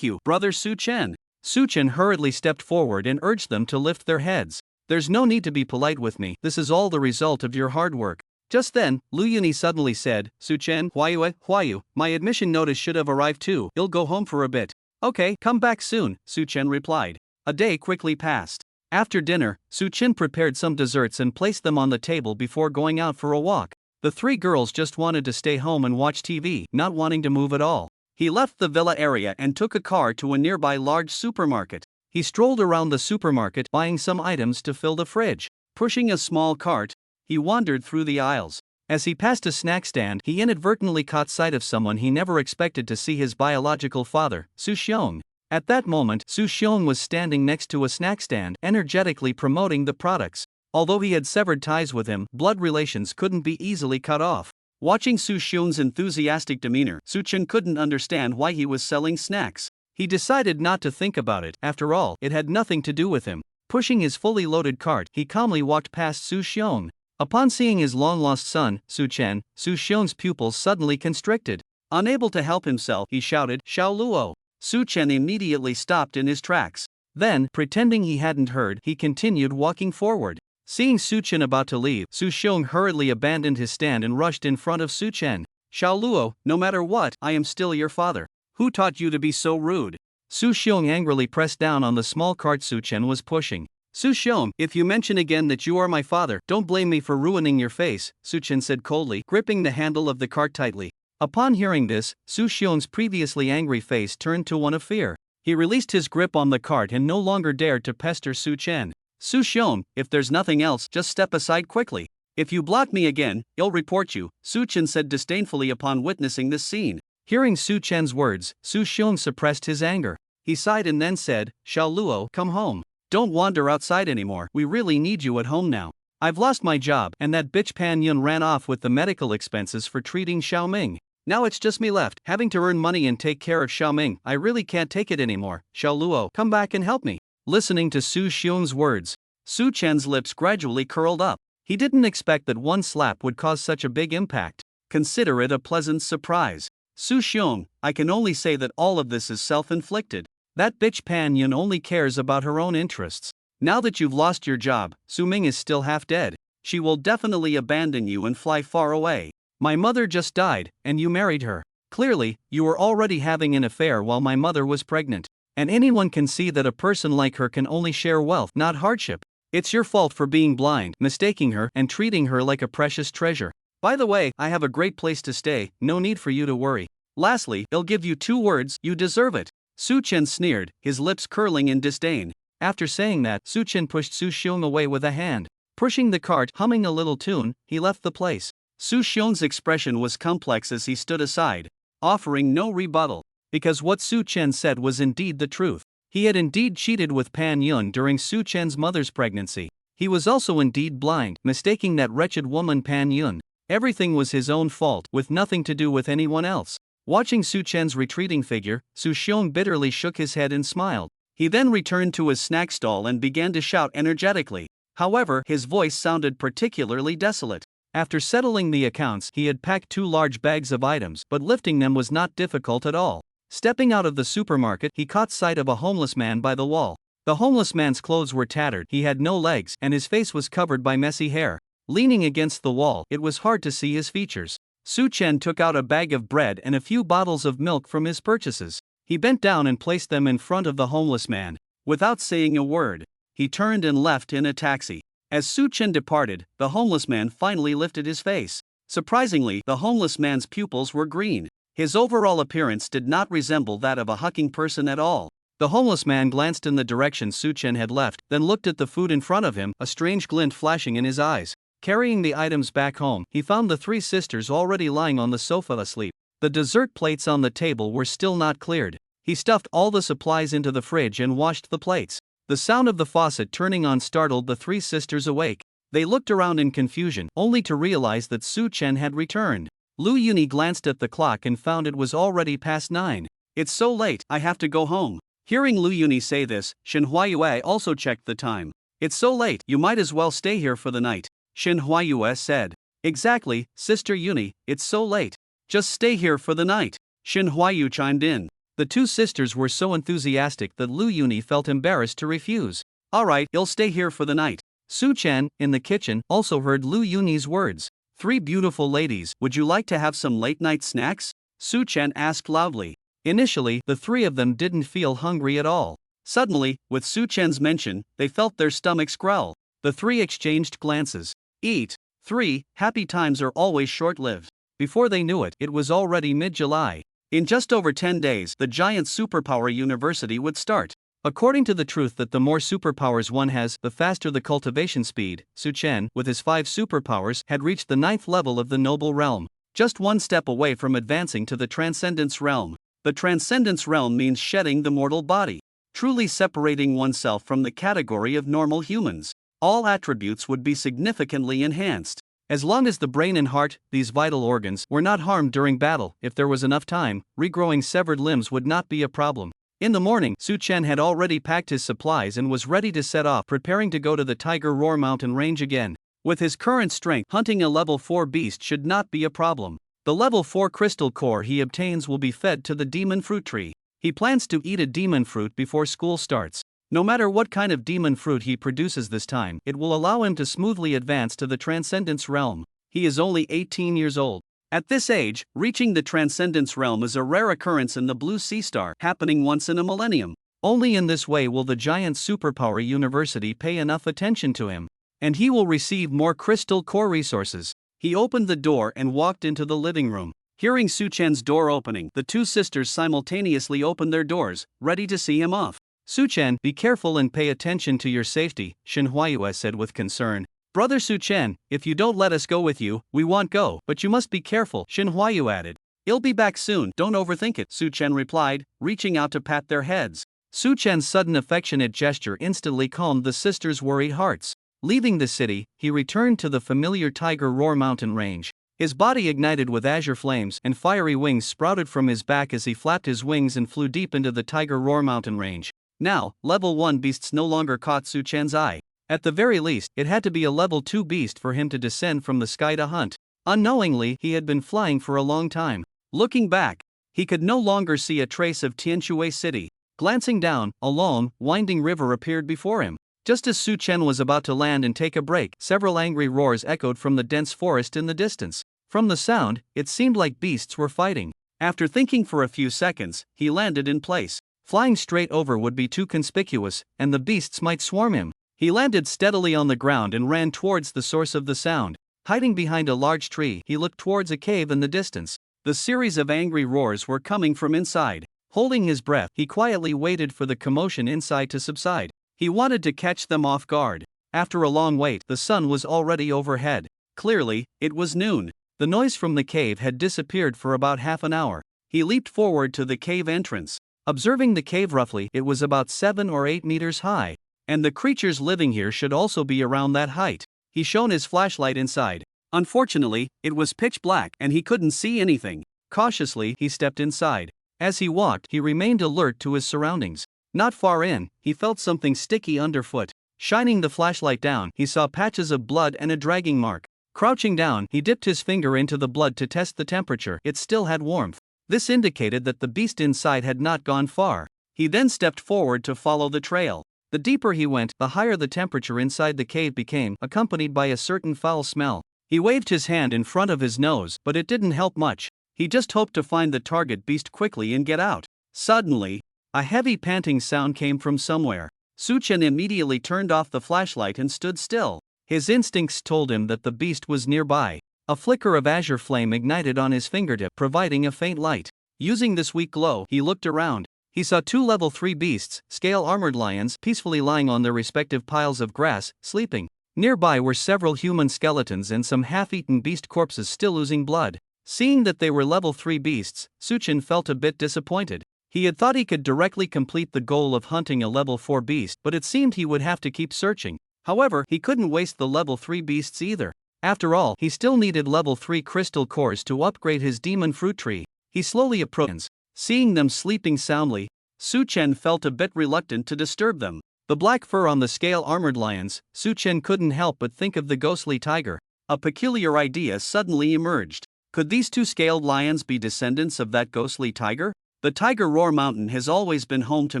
brother Su Chen." Su Chen hurriedly stepped forward and urged them to lift their heads. "There's no need to be polite with me, this is all the result of your hard work." Just then, Lu Yuni suddenly said, "Su Chen, Huayu, my admission notice should have arrived too, you'll go home for a bit." "Okay, come back soon," Su Chen replied. A day quickly passed. After dinner, Su Chen prepared some desserts and placed them on the table before going out for a walk. The 3 girls just wanted to stay home and watch TV, not wanting to move at all. He left the villa area and took a car to a nearby large supermarket. He strolled around the supermarket, buying some items to fill the fridge. Pushing a small cart, he wandered through the aisles. As he passed a snack stand, he inadvertently caught sight of someone he never expected to see: his biological father, Su Xiong. At that moment, Su Xiong was standing next to a snack stand, energetically promoting the products. Although he had severed ties with him, blood relations couldn't be easily cut off. Watching Su Xiong's enthusiastic demeanor, Su Chen couldn't understand why he was selling snacks. He decided not to think about it, after all, it had nothing to do with him. Pushing his fully loaded cart, he calmly walked past Su Xiong. Upon seeing his long-lost son, Su Chen, Su Xiong's pupils suddenly constricted. Unable to help himself, he shouted, "Xiao Luo!" Su Chen immediately stopped in his tracks. Then, pretending he hadn't heard, he continued walking forward. Seeing Su Chen about to leave, Su Xiong hurriedly abandoned his stand and rushed in front of Su Chen. "Xiao Luo, no matter what, I am still your father. Who taught you to be so rude?" Su Xiong angrily pressed down on the small cart Su Chen was pushing. "Su Xiong, if you mention again that you are my father, don't blame me for ruining your face," Su Chen said coldly, gripping the handle of the cart tightly. Upon hearing this, Su Xiong's previously angry face turned to one of fear. He released his grip on the cart and no longer dared to pester Su Chen. "Su Xiong, if there's nothing else, just step aside quickly. If you block me again, I'll report you," Su Chen said disdainfully upon witnessing this scene. Hearing Su Chen's words, Su Xiong suppressed his anger. He sighed and then said, "Xiao Luo, come home. Don't wander outside anymore, we really need you at home now. I've lost my job, and that bitch Pan Yun ran off with the medical expenses for treating Xiao Ming. Now it's just me left, having to earn money and take care of Xiaoming. I really can't take it anymore. Xiao Luo, come back and help me. Listening to Su Xiong's words, Su Chen's lips gradually curled up. He didn't expect that one slap would cause such a big impact. Consider it a pleasant surprise. Su Xiong, I can only say that all of this is self-inflicted. That bitch Pan Yun only cares about her own interests. Now that you've lost your job, Su Ming is still half dead. She will definitely abandon you and fly far away. My mother just died, and you married her. Clearly, you were already having an affair while my mother was pregnant. And anyone can see that a person like her can only share wealth, not hardship. It's your fault for being blind, mistaking her, and treating her like a precious treasure. By the way, I have a great place to stay, no need for you to worry. Lastly, I'll give you 2 words, you deserve it. Su Chen sneered, his lips curling in disdain. After saying that, Su Chen pushed Su Xiong away with a hand. Pushing the cart, humming a little tune, he left the place. Su Xiong's expression was complex as he stood aside, offering no rebuttal, because what Su Chen said was indeed the truth. He had indeed cheated with Pan Yun during Su Chen's mother's pregnancy. He was also indeed blind, mistaking that wretched woman Pan Yun. Everything was his own fault, with nothing to do with anyone else. Watching Su Chen's retreating figure, Su Xiong bitterly shook his head and smiled. He then returned to his snack stall and began to shout energetically. However, his voice sounded particularly desolate. After settling the accounts, he had packed 2 large bags of items, but lifting them was not difficult at all. Stepping out of the supermarket, he caught sight of a homeless man by the wall. The homeless man's clothes were tattered, he had no legs, and his face was covered by messy hair. Leaning against the wall, it was hard to see his features. Su Chen took out a bag of bread and a few bottles of milk from his purchases. He bent down and placed them in front of the homeless man. Without saying a word, he turned and left in a taxi. As Su Chen departed, the homeless man finally lifted his face. Surprisingly, the homeless man's pupils were green. His overall appearance did not resemble that of a hucking person at all. The homeless man glanced in the direction Su Chen had left, then looked at the food in front of him, a strange glint flashing in his eyes. Carrying the items back home, he found the 3 sisters already lying on the sofa asleep. The dessert plates on the table were still not cleared. He stuffed all the supplies into the fridge and washed the plates. The sound of the faucet turning on startled the 3 sisters awake. They looked around in confusion, only to realize that Su Chen had returned. Lu Yuni glanced at the clock and found it was already past 9. It's so late, I have to go home. Hearing Lu Yuni say this, Shen Huayue also checked the time. It's so late, you might as well stay here for the night. Shen Huayue said. Exactly, Sister Yuni, it's so late. Just stay here for the night. Shen Huayu chimed in. The 2 sisters were so enthusiastic that Lu Yuni felt embarrassed to refuse. Alright, you'll stay here for the night. Su Chen, in the kitchen, also heard Lu Yuni's words. 3 beautiful ladies, would you like to have some late-night snacks? Su Chen asked loudly. Initially, the 3 of them didn't feel hungry at all. Suddenly, with Su Chen's mention, they felt their stomachs growl. The 3 exchanged glances. Eat. 3, happy times are always short-lived. Before they knew it, it was already mid-July. In just over 10 days, the giant superpower university would start. According to the truth that the more superpowers one has, the faster the cultivation speed, Su Chen, with his 5 superpowers, had reached the 9th level of the noble realm. Just 1 step away from advancing to the transcendence realm. The transcendence realm means shedding the mortal body, truly separating oneself from the category of normal humans. All attributes would be significantly enhanced. As long as the brain and heart, these vital organs, were not harmed during battle, if there was enough time, regrowing severed limbs would not be a problem. In the morning, Su Chen had already packed his supplies and was ready to set off, preparing to go to the Tiger Roar mountain range again. With his current strength, hunting a level 4 beast should not be a problem. The level 4 crystal core he obtains will be fed to the demon fruit tree. He plans to eat a demon fruit before school starts. No matter what kind of demon fruit he produces this time, it will allow him to smoothly advance to the transcendence realm. He is only 18 years old. At this age, reaching the transcendence realm is a rare occurrence in the Blue Sea Star, happening once in a millennium. Only in this way will the giant superpower university pay enough attention to him, and he will receive more crystal core resources. He opened the door and walked into the living room. Hearing Su Chen's door opening, the 2 sisters simultaneously opened their doors, ready to see him off. Su Chen, be careful and pay attention to your safety, Shen Huayue said with concern. Brother Su Chen, if you don't let us go with you, we won't go, but you must be careful, Shen Huayu added. I'll be back soon, don't overthink it, Su Chen replied, reaching out to pat their heads. Su Chen's sudden affectionate gesture instantly calmed the sisters' worried hearts. Leaving the city, he returned to the familiar Tiger Roar mountain range. His body ignited with azure flames and fiery wings sprouted from his back as he flapped his wings and flew deep into the Tiger Roar mountain range. Now, level 1 beasts no longer caught Su Chen's eye. At the very least, it had to be a level 2 beast for him to descend from the sky to hunt. Unknowingly, he had been flying for a long time. Looking back, he could no longer see a trace of Tianshui City. Glancing down, a long, winding river appeared before him. Just as Su Chen was about to land and take a break, several angry roars echoed from the dense forest in the distance. From the sound, it seemed like beasts were fighting. After thinking for a few seconds, he landed in place. Flying straight over would be too conspicuous, and the beasts might swarm him. He landed steadily on the ground and ran towards the source of the sound. Hiding behind a large tree, he looked towards a cave in the distance. The series of angry roars were coming from inside. Holding his breath, he quietly waited for the commotion inside to subside. He wanted to catch them off guard. After a long wait, the sun was already overhead. Clearly, it was noon. The noise from the cave had disappeared for about half an hour. He leaped forward to the cave entrance. Observing the cave roughly, it was about 7 or 8 meters high. And the creatures living here should also be around that height. He shone his flashlight inside. Unfortunately, it was pitch black and he couldn't see anything. Cautiously, he stepped inside. As he walked, he remained alert to his surroundings. Not far in, he felt something sticky underfoot. Shining the flashlight down, he saw patches of blood and a dragging mark. Crouching down, he dipped his finger into the blood to test the temperature. It still had warmth. This indicated that the beast inside had not gone far. He then stepped forward to follow the trail. The deeper he went, the higher the temperature inside the cave became, accompanied by a certain foul smell. He waved his hand in front of his nose, but it didn't help much. He just hoped to find the target beast quickly and get out. Suddenly, a heavy panting sound came from somewhere. Su Chen immediately turned off the flashlight and stood still. His instincts told him that the beast was nearby. A flicker of azure flame ignited on his fingertip, providing a faint light. Using this weak glow, he looked around. He saw 2 level 3 beasts, scale-armored lions, peacefully lying on their respective piles of grass, sleeping. Nearby were several human skeletons and some half-eaten beast corpses still oozing blood. Seeing that they were level 3 beasts, Su Chen felt a bit disappointed. He had thought he could directly complete the goal of hunting a level 4 beast, but it seemed he would have to keep searching. However, he couldn't waste the level 3 beasts either. After all, he still needed level 3 crystal cores to upgrade his demon fruit tree. He slowly approached. Seeing them sleeping soundly, Su Chen felt a bit reluctant to disturb them. The black fur on the scale-armored lions, Su Chen couldn't help but think of the ghostly tiger. A peculiar idea suddenly emerged. Could these 2 scaled lions be descendants of that ghostly tiger? The Tiger Roar Mountain has always been home to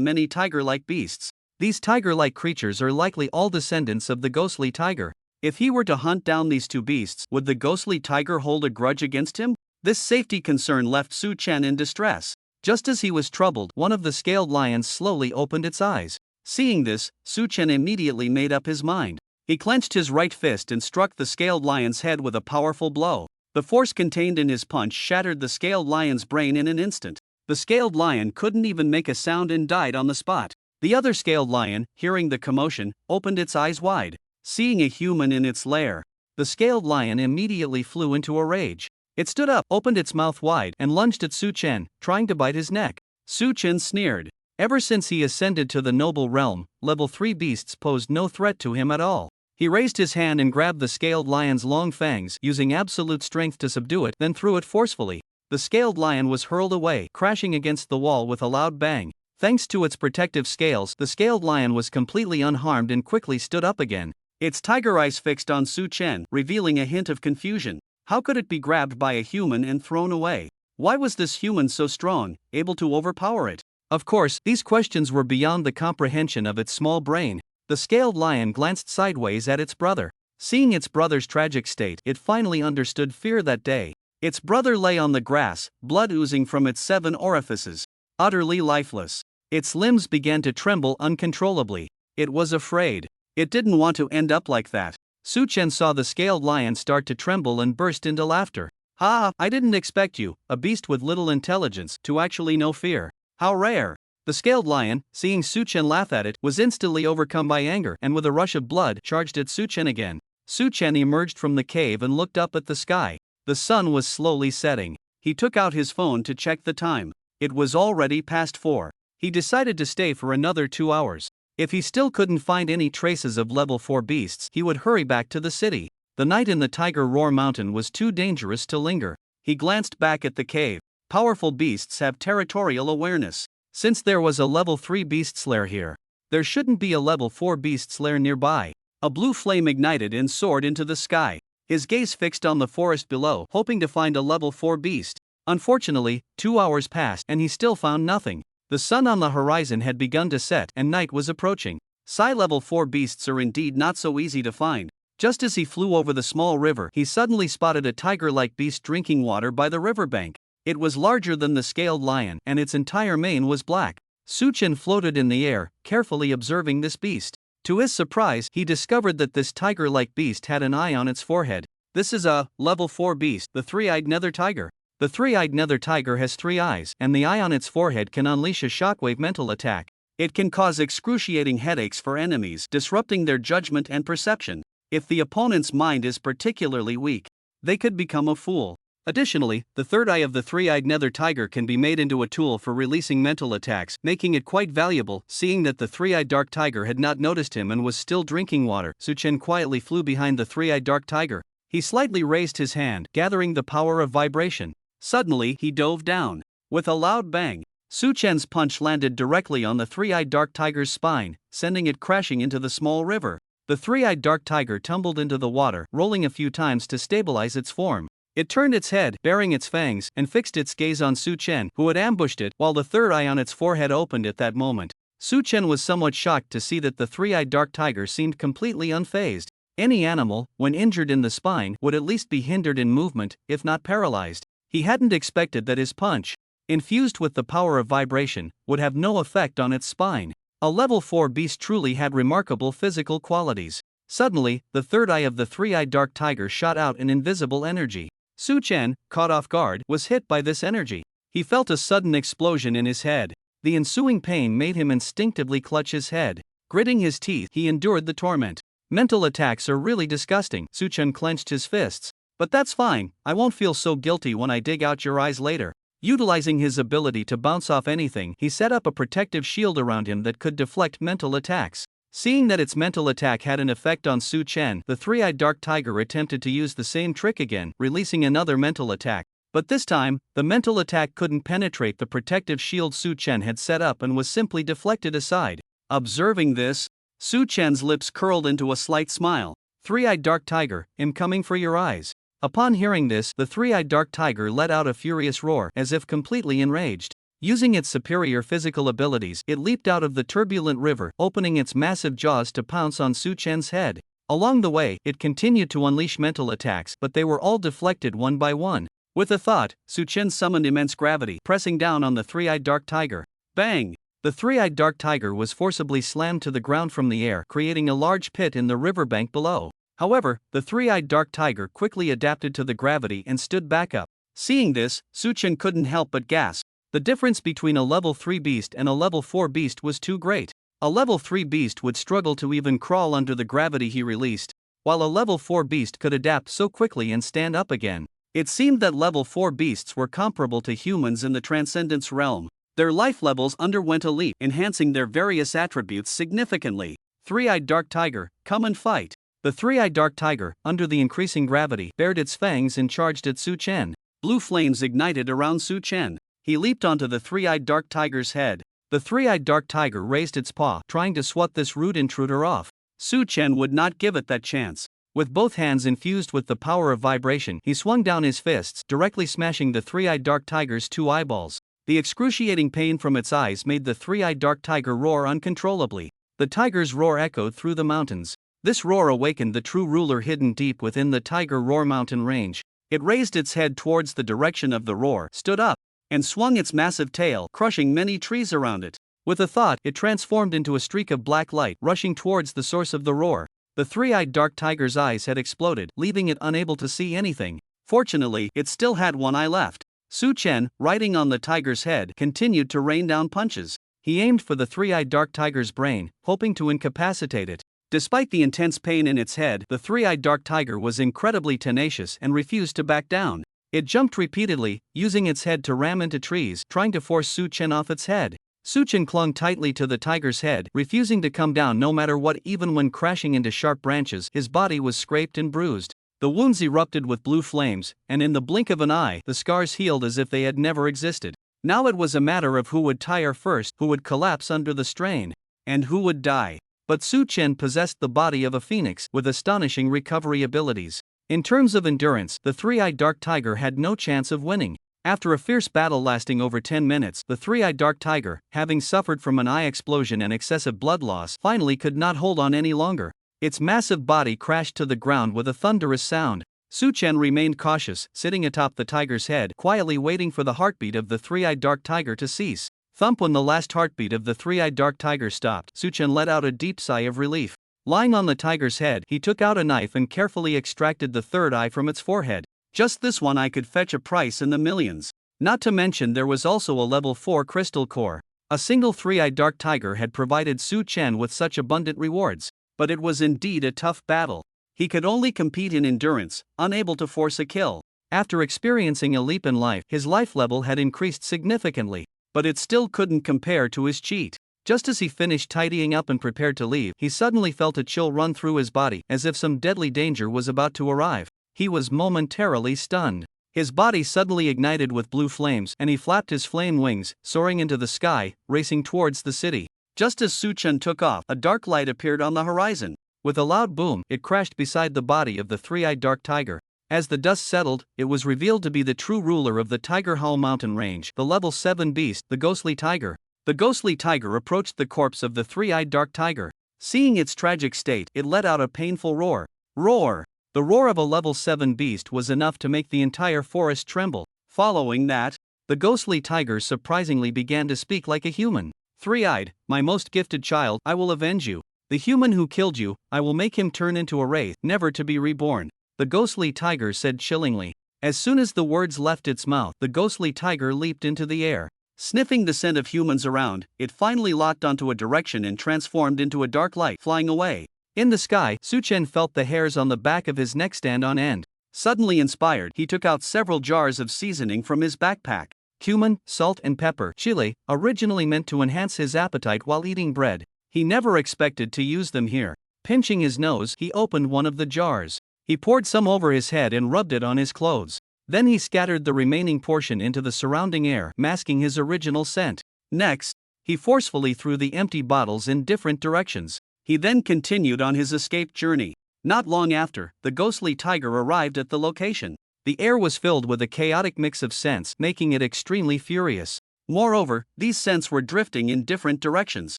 many tiger-like beasts. These tiger-like creatures are likely all descendants of the ghostly tiger. If he were to hunt down these 2 beasts, would the ghostly tiger hold a grudge against him? This safety concern left Su Chen in distress. Just as he was troubled, one of the scaled lions slowly opened its eyes. Seeing this, Su Chen immediately made up his mind. He clenched his right fist and struck the scaled lion's head with a powerful blow. The force contained in his punch shattered the scaled lion's brain in an instant. The scaled lion couldn't even make a sound and died on the spot. The other scaled lion, hearing the commotion, opened its eyes wide. Seeing a human in its lair, the scaled lion immediately flew into a rage. It stood up, opened its mouth wide, and lunged at Su Chen, trying to bite his neck. Su Chen sneered. Ever since he ascended to the noble realm, level 3 beasts posed no threat to him at all. He raised his hand and grabbed the scaled lion's long fangs, using absolute strength to subdue it, then threw it forcefully. The scaled lion was hurled away, crashing against the wall with a loud bang. Thanks to its protective scales, the scaled lion was completely unharmed and quickly stood up again. Its tiger eyes fixed on Su Chen, revealing a hint of confusion. How could it be grabbed by a human and thrown away? Why was this human so strong, able to overpower it? Of course, these questions were beyond the comprehension of its small brain. The scaled lion glanced sideways at its brother. Seeing its brother's tragic state, it finally understood fear that day. Its brother lay on the grass, blood oozing from its 7 orifices. Utterly lifeless. Its limbs began to tremble uncontrollably. It was afraid. It didn't want to end up like that. Su Chen saw the scaled lion start to tremble and burst into laughter. "Ha! I didn't expect you, a beast with little intelligence, to actually know fear. How rare!" The scaled lion, seeing Su Chen laugh at it, was instantly overcome by anger and with a rush of blood charged at Su Chen again. Su Chen emerged from the cave and looked up at the sky. The sun was slowly setting. He took out his phone to check the time. It was already past 4. He decided to stay for another 2 hours. If he still couldn't find any traces of level 4 beasts, he would hurry back to the city. The night in the Tiger Roar Mountain was too dangerous to linger. He glanced back at the cave. Powerful beasts have territorial awareness. Since there was a level 3 beast's lair here, there shouldn't be a level 4 beast's lair nearby. A blue flame ignited and soared into the sky. His gaze fixed on the forest below, hoping to find a level 4 beast. Unfortunately, 2 hours passed and he still found nothing. The sun on the horizon had begun to set and night was approaching. Level 4 beasts are indeed not so easy to find. Just as he flew over the small river, he suddenly spotted a tiger-like beast drinking water by the riverbank. It was larger than the scaled lion, and its entire mane was black. Su-Chen floated in the air, carefully observing this beast. To his surprise, he discovered that this tiger-like beast had an eye on its forehead. This is a level 4 beast, the three-eyed nether tiger. The three-eyed nether tiger has 3 eyes, and the eye on its forehead can unleash a shockwave mental attack. It can cause excruciating headaches for enemies, disrupting their judgment and perception. If the opponent's mind is particularly weak, they could become a fool. Additionally, the third eye of the three-eyed nether tiger can be made into a tool for releasing mental attacks, making it quite valuable. Seeing that the three-eyed dark tiger had not noticed him and was still drinking water, Su-Chen quietly flew behind the three-eyed dark tiger. He slightly raised his hand, gathering the power of vibration. Suddenly, he dove down. With a loud bang, Su-Chen's punch landed directly on the three-eyed dark tiger's spine, sending it crashing into the small river. The three-eyed dark tiger tumbled into the water, rolling a few times to stabilize its form. It turned its head, baring its fangs, and fixed its gaze on Su-Chen, who had ambushed it, while the third eye on its forehead opened at that moment. Su-Chen was somewhat shocked to see that the three-eyed dark tiger seemed completely unfazed. Any animal, when injured in the spine, would at least be hindered in movement, if not paralyzed. He hadn't expected that his punch, infused with the power of vibration, would have no effect on its spine. A level 4 beast truly had remarkable physical qualities. Suddenly, the third eye of the three-eyed dark tiger shot out an invisible energy. Su-Chen, caught off guard, was hit by this energy. He felt a sudden explosion in his head. The ensuing pain made him instinctively clutch his head. Gritting his teeth, he endured the torment. Mental attacks are really disgusting. Su-Chen clenched his fists. But that's fine, I won't feel so guilty when I dig out your eyes later. Utilizing his ability to bounce off anything, he set up a protective shield around him that could deflect mental attacks. Seeing that its mental attack had an effect on Su-Chen, the three-eyed dark tiger attempted to use the same trick again, releasing another mental attack. But this time, the mental attack couldn't penetrate the protective shield Su-Chen had set up and was simply deflected aside. Observing this, Su-Chen's lips curled into a slight smile. Three-eyed dark tiger, I'm coming for your eyes. Upon hearing this, the three-eyed dark tiger let out a furious roar, as if completely enraged. Using its superior physical abilities, it leaped out of the turbulent river, opening its massive jaws to pounce on Su-Chen's head. Along the way, it continued to unleash mental attacks, but they were all deflected one by one. With a thought, Su-Chen summoned immense gravity, pressing down on the three-eyed dark tiger. Bang! The three-eyed dark tiger was forcibly slammed to the ground from the air, creating a large pit in the riverbank below. However, the three-eyed dark tiger quickly adapted to the gravity and stood back up. Seeing this, Su-Chen couldn't help but gasp. The difference between a level 3 beast and a level 4 beast was too great. A level 3 beast would struggle to even crawl under the gravity he released, while a level 4 beast could adapt so quickly and stand up again. It seemed that level 4 beasts were comparable to humans in the transcendence realm. Their life levels underwent a leap, enhancing their various attributes significantly. Three-eyed dark tiger, come and fight. The three-eyed dark tiger, under the increasing gravity, bared its fangs and charged at Su-Chen. Blue flames ignited around Su-Chen. He leaped onto the three-eyed dark tiger's head. The three-eyed dark tiger raised its paw, trying to swat this rude intruder off. Su-Chen would not give it that chance. With both hands infused with the power of vibration, he swung down his fists, directly smashing the three-eyed dark tiger's 2 eyeballs. The excruciating pain from its eyes made the three-eyed dark tiger roar uncontrollably. The tiger's roar echoed through the mountains. This roar awakened the true ruler hidden deep within the Tiger Roar mountain range. It raised its head towards the direction of the roar, stood up, and swung its massive tail, crushing many trees around it. With a thought, it transformed into a streak of black light, rushing towards the source of the roar. The three-eyed dark tiger's eyes had exploded, leaving it unable to see anything. Fortunately, it still had one eye left. Su-Chen, riding on the tiger's head, continued to rain down punches. He aimed for the three-eyed dark tiger's brain, hoping to incapacitate it. Despite the intense pain in its head, the three-eyed dark tiger was incredibly tenacious and refused to back down. It jumped repeatedly, using its head to ram into trees, trying to force Su-Chen off its head. Su-Chen clung tightly to the tiger's head, refusing to come down no matter what. Even when crashing into sharp branches, his body was scraped and bruised. The wounds erupted with blue flames, and in the blink of an eye, the scars healed as if they had never existed. Now it was a matter of who would tire first, who would collapse under the strain, and who would die. But Su Chen possessed the body of a phoenix with astonishing recovery abilities. In terms of endurance, the three-eyed dark tiger had no chance of winning. After a fierce battle lasting over 10 minutes, the three-eyed dark tiger, having suffered from an eye explosion and excessive blood loss, finally could not hold on any longer. Its massive body crashed to the ground with a thunderous sound. Su Chen remained cautious, sitting atop the tiger's head, quietly waiting for the heartbeat of the three-eyed dark tiger to cease. Thump. When the last heartbeat of the three-eyed dark tiger stopped, Su Chen let out a deep sigh of relief. Lying on the tiger's head, he took out a knife and carefully extracted the third eye from its forehead. Just this one eye could fetch a price in the millions. Not to mention there was also a level 4 crystal core. A single three-eyed dark tiger had provided Su Chen with such abundant rewards. But it was indeed a tough battle. He could only compete in endurance, unable to force a kill. After experiencing a leap in life, his life level had increased significantly. But it still couldn't compare to his cheat. Just as he finished tidying up and prepared to leave, he suddenly felt a chill run through his body, as if some deadly danger was about to arrive. He was momentarily stunned. His body suddenly ignited with blue flames, and he flapped his flame wings, soaring into the sky, racing towards the city. Just as Su Chen took off, a dark light appeared on the horizon. With a loud boom, it crashed beside the body of the three-eyed dark tiger. As the dust settled, it was revealed to be the true ruler of the Tiger Hall mountain range, the level 7 beast, the ghostly tiger. The ghostly tiger approached the corpse of the three-eyed dark tiger. Seeing its tragic state, it let out a painful roar. Roar! The roar of a level 7 beast was enough to make the entire forest tremble. Following that, the ghostly tiger surprisingly began to speak like a human. Three-eyed, my most gifted child, I will avenge you. The human who killed you, I will make him turn into a wraith, never to be reborn. The ghostly tiger said chillingly. As soon as the words left its mouth, the ghostly tiger leaped into the air. Sniffing the scent of humans around, it finally locked onto a direction and transformed into a dark light, flying away. In the sky, Su Chen felt the hairs on the back of his neck stand on end. Suddenly inspired, he took out several jars of seasoning from his backpack. Cumin, salt and pepper, chili, originally meant to enhance his appetite while eating bread. He never expected to use them here. Pinching his nose, he opened one of the jars. He poured some over his head and rubbed it on his clothes. Then he scattered the remaining portion into the surrounding air, masking his original scent. Next, he forcefully threw the empty bottles in different directions. He then continued on his escape journey. Not long after, the ghostly tiger arrived at the location. The air was filled with a chaotic mix of scents, making it extremely furious. Moreover, these scents were drifting in different directions.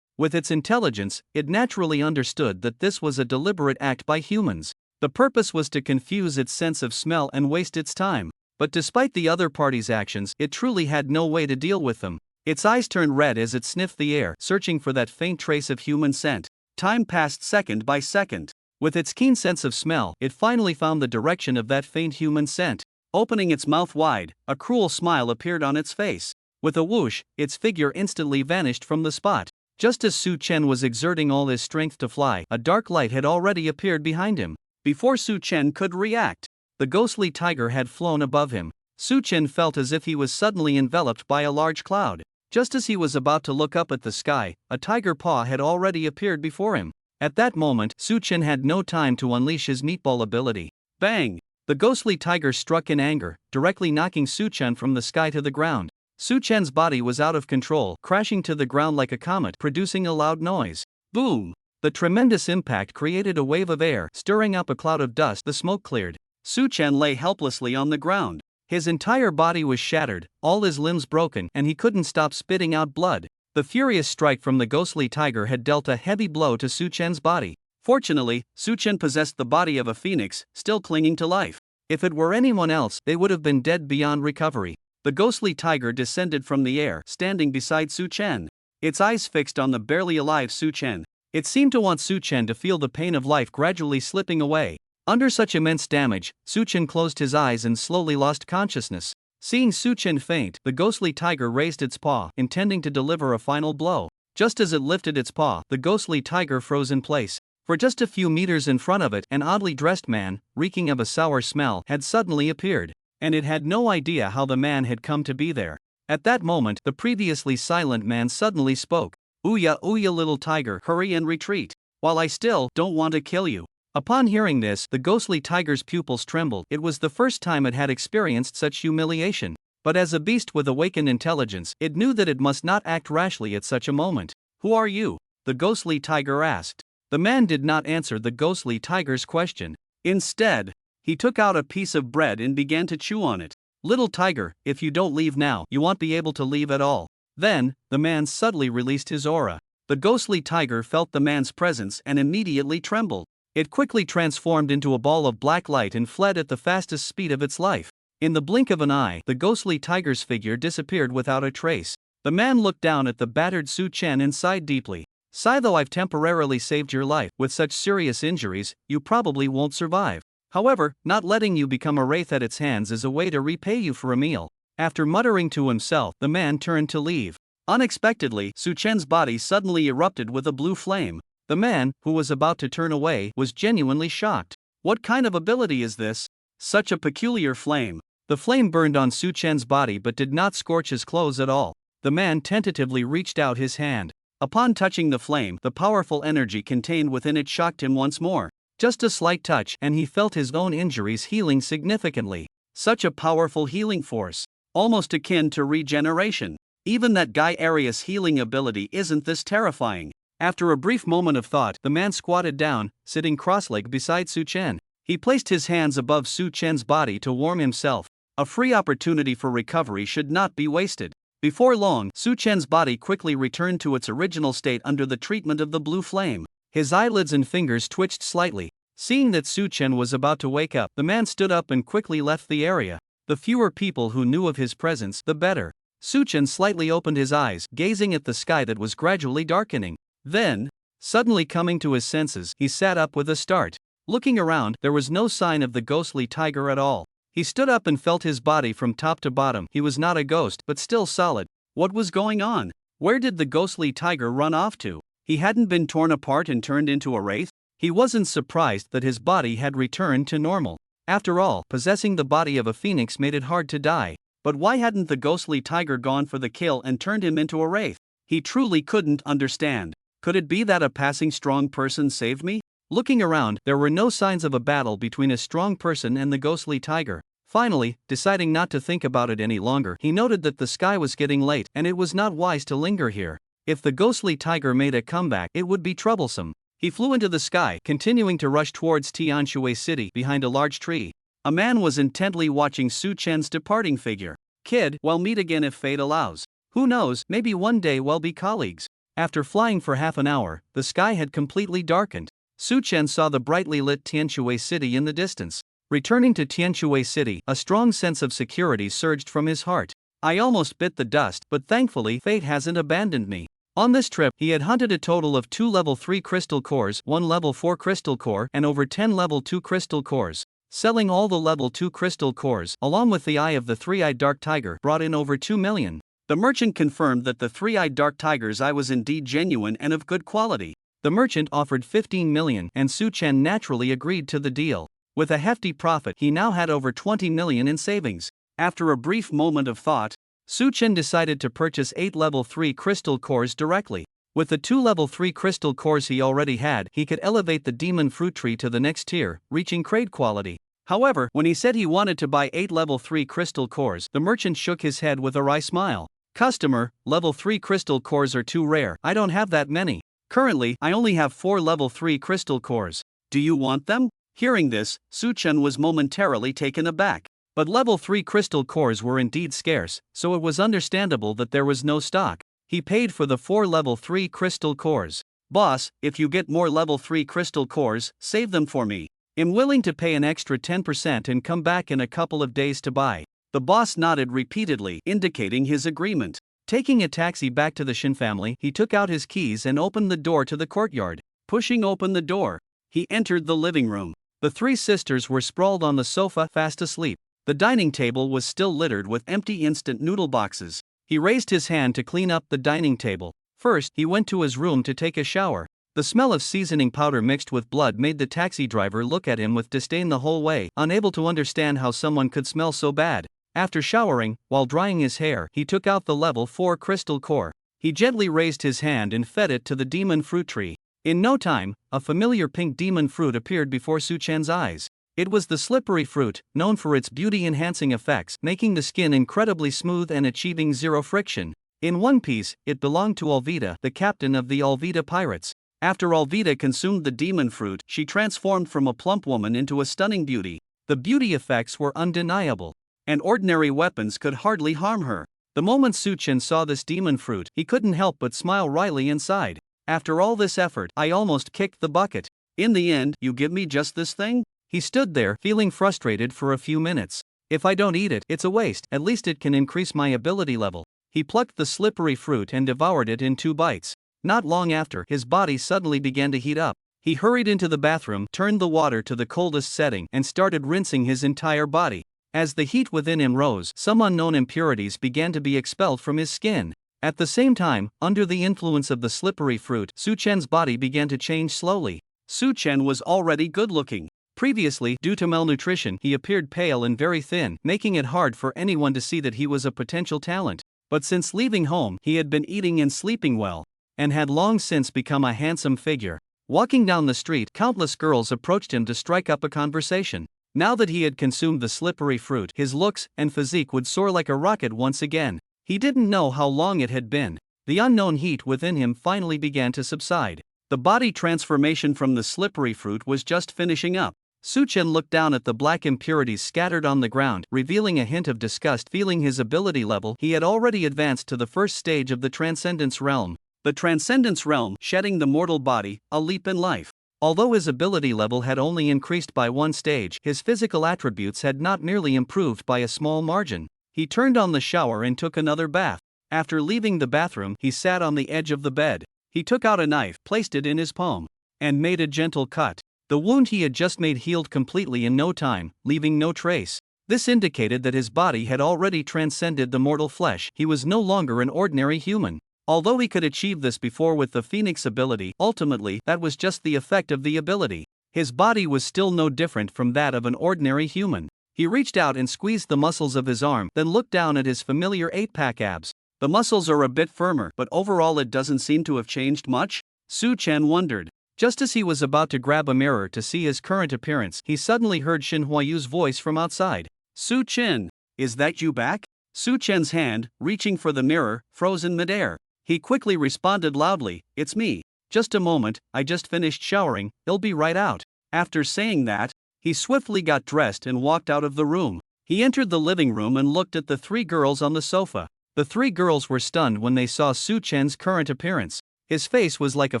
With its intelligence, it naturally understood that this was a deliberate act by humans. The purpose was to confuse its sense of smell and waste its time. But despite the other party's actions, it truly had no way to deal with them. Its eyes turned red as it sniffed the air, searching for that faint trace of human scent. Time passed second by second. With its keen sense of smell, it finally found the direction of that faint human scent. Opening its mouth wide, a cruel smile appeared on its face. With a whoosh, its figure instantly vanished from the spot. Just as Su Chen was exerting all his strength to fly, a dark light had already appeared behind him. Before Su Chen could react, the ghostly tiger had flown above him. Su Chen felt as if he was suddenly enveloped by a large cloud. Just as he was about to look up at the sky, a tiger paw had already appeared before him. At that moment, Su Chen had no time to unleash his meatball ability. Bang! The ghostly tiger struck in anger, directly knocking Su Chen from the sky to the ground. Su Chen's body was out of control, crashing to the ground like a comet, producing a loud noise. Boom! The tremendous impact created a wave of air, stirring up a cloud of dust. The smoke cleared. Su Chen lay helplessly on the ground. His entire body was shattered, all his limbs broken, and he couldn't stop spitting out blood. The furious strike from the ghostly tiger had dealt a heavy blow to Su Chen's body. Fortunately, Su Chen possessed the body of a phoenix, still clinging to life. If it were anyone else, they would have been dead beyond recovery. The ghostly tiger descended from the air, standing beside Su Chen. Its eyes fixed on the barely alive Su Chen. It seemed to want Su Chen to feel the pain of life gradually slipping away. Under such immense damage, Su Chen closed his eyes and slowly lost consciousness. Seeing Su Chen faint, the ghostly tiger raised its paw, intending to deliver a final blow. Just as it lifted its paw, the ghostly tiger froze in place. For just a few meters in front of it, an oddly dressed man, reeking of a sour smell, had suddenly appeared. And it had no idea how the man had come to be there. At that moment, the previously silent man suddenly spoke. Ouya, ouya, little tiger, hurry and retreat. While I still don't want to kill you. Upon hearing this, the ghostly tiger's pupils trembled. It was the first time it had experienced such humiliation. But as a beast with awakened intelligence, it knew that it must not act rashly at such a moment. "Who are you?" the ghostly tiger asked. The man did not answer the ghostly tiger's question. Instead, he took out a piece of bread and began to chew on it. "Little tiger, if you don't leave now, you won't be able to leave at all." Then, the man suddenly released his aura. The ghostly tiger felt the man's presence and immediately trembled. It quickly transformed into a ball of black light and fled at the fastest speed of its life. In the blink of an eye, the ghostly tiger's figure disappeared without a trace. The man looked down at the battered Su Chen and sighed deeply. "Sigh, though I've temporarily saved your life. With such serious injuries, you probably won't survive. However, not letting you become a wraith at its hands is a way to repay you for a meal." After muttering to himself, the man turned to leave. Unexpectedly, Su Chen's body suddenly erupted with a blue flame. The man, who was about to turn away, was genuinely shocked. "What kind of ability is this? Such a peculiar flame." The flame burned on Su Chen's body but did not scorch his clothes at all. The man tentatively reached out his hand. Upon touching the flame, the powerful energy contained within it shocked him once more. Just a slight touch, and he felt his own injuries healing significantly. Such a powerful healing force, almost akin to regeneration. Even that Guy Arias healing ability isn't this terrifying. After a brief moment of thought, the man squatted down, sitting cross-legged beside Su Chen. He placed his hands above Su Chen's body to warm himself. A free opportunity for recovery should not be wasted. Before long, Su Chen's body quickly returned to its original state under the treatment of the blue flame. His eyelids and fingers twitched slightly. Seeing that Su Chen was about to wake up, the man stood up and quickly left the area. The fewer people who knew of his presence, the better. Su Chen slightly opened his eyes, gazing at the sky that was gradually darkening. Then, suddenly coming to his senses, he sat up with a start. Looking around, there was no sign of the ghostly tiger at all. He stood up and felt his body from top to bottom. He was not a ghost, but still solid. What was going on? Where did the ghostly tiger run off to? He hadn't been torn apart and turned into a wraith? He wasn't surprised that his body had returned to normal. After all, possessing the body of a phoenix made it hard to die. But why hadn't the ghostly tiger gone for the kill and turned him into a wraith? He truly couldn't understand. Could it be that a passing strong person saved me? Looking around, there were no signs of a battle between a strong person and the ghostly tiger. Finally, deciding not to think about it any longer, he noted that the sky was getting late and it was not wise to linger here. If the ghostly tiger made a comeback, it would be troublesome. He flew into the sky, continuing to rush towards Tianshui City behind a large tree. A man was intently watching Su Chen's departing figure. "Kid, we'll meet again if fate allows. Who knows, maybe one day we'll be colleagues." After flying for half an hour, the sky had completely darkened. Su Chen saw the brightly lit Tianshui City in the distance. Returning to Tianshui City, a strong sense of security surged from his heart. "I almost bit the dust, but thankfully fate hasn't abandoned me." On this trip, he had hunted a total of 2 level 3 crystal cores, 1 level 4 crystal core, and over 10 level 2 crystal cores. Selling all the level 2 crystal cores, along with the eye of the three-eyed dark tiger, brought in over 2 million. The merchant confirmed that the three-eyed dark tiger's eye was indeed genuine and of good quality. The merchant offered 15 million, and Su Chen naturally agreed to the deal. With a hefty profit, he now had over 20 million in savings. After a brief moment of thought, Su Chen decided to purchase 8 level 3 crystal cores directly. With the 2 level 3 crystal cores he already had, he could elevate the demon fruit tree to the next tier, reaching crate quality. However, when he said he wanted to buy 8 level 3 crystal cores, the merchant shook his head with a wry smile. "Customer, level 3 crystal cores are too rare. I don't have that many. Currently, I only have 4 level 3 crystal cores. Do you want them?" Hearing this, Su Chen was momentarily taken aback. But level 3 crystal cores were indeed scarce, so it was understandable that there was no stock. He paid for the 4 level 3 crystal cores. "Boss, if you get more level 3 crystal cores, save them for me. I'm willing to pay an extra 10% and come back in a couple of days to buy." The boss nodded repeatedly, indicating his agreement. Taking a taxi back to the Shin family, he took out his keys and opened the door to the courtyard. Pushing open the door, he entered the living room. The 3 sisters were sprawled on the sofa, fast asleep. The dining table was still littered with empty instant noodle boxes. He raised his hand to clean up the dining table. First, he went to his room to take a shower. The smell of seasoning powder mixed with blood made the taxi driver look at him with disdain the whole way, unable to understand how someone could smell so bad. After showering, while drying his hair, he took out the level 4 crystal core. He gently raised his hand and fed it to the demon fruit tree. In no time, a familiar pink demon fruit appeared before Su Chen's eyes. It was the slippery fruit, known for its beauty-enhancing effects, making the skin incredibly smooth and achieving zero friction. In one piece, it belonged to Alvida, the captain of the Alvida pirates. After Alvida consumed the demon fruit, she transformed from a plump woman into a stunning beauty. The beauty effects were undeniable, and ordinary weapons could hardly harm her. The moment Su Chen saw this demon fruit, he couldn't help but smile wryly inside. After all this effort, I almost kicked the bucket. In the end, you give me just this thing? He stood there, feeling frustrated for a few minutes. If I don't eat it, it's a waste, at least it can increase my ability level. He plucked the slippery fruit and devoured it in 2 bites. Not long after, his body suddenly began to heat up. He hurried into the bathroom, turned the water to the coldest setting, and started rinsing his entire body. As the heat within him rose, some unknown impurities began to be expelled from his skin. At the same time, under the influence of the slippery fruit, Su Chen's body began to change slowly. Su Chen was already good-looking. Previously, due to malnutrition, he appeared pale and very thin, making it hard for anyone to see that he was a potential talent. But since leaving home, he had been eating and sleeping well, and had long since become a handsome figure. Walking down the street, countless girls approached him to strike up a conversation. Now that he had consumed the slippery fruit, his looks and physique would soar like a rocket once again. He didn't know how long it had been. The unknown heat within him finally began to subside. The body transformation from the slippery fruit was just finishing up. Su Chen looked down at the black impurities scattered on the ground, revealing a hint of disgust. Feeling his ability level, he had already advanced to the first stage of the Transcendence Realm. The Transcendence Realm, shedding the mortal body, a leap in life. Although his ability level had only increased by 1 stage, his physical attributes had not merely improved by a small margin. He turned on the shower and took another bath. After leaving the bathroom, he sat on the edge of the bed. He took out a knife, placed it in his palm, and made a gentle cut. The wound he had just made healed completely in no time, leaving no trace. This indicated that his body had already transcended the mortal flesh. He was no longer an ordinary human. Although he could achieve this before with the Phoenix ability, ultimately, that was just the effect of the ability. His body was still no different from that of an ordinary human. He reached out and squeezed the muscles of his arm, then looked down at his familiar 8-pack abs. The muscles are a bit firmer, but overall it doesn't seem to have changed much? Su Chen wondered. Just as he was about to grab a mirror to see his current appearance, he suddenly heard Shin Huayu's voice from outside. Su Chen, is that you back? Su Chen's hand, reaching for the mirror, froze in midair. He quickly responded loudly, it's me. Just a moment, I just finished showering, I'll be right out. After saying that, he swiftly got dressed and walked out of the room. He entered the living room and looked at the 3 girls on the sofa. The 3 girls were stunned when they saw Su Chen's current appearance. His face was like a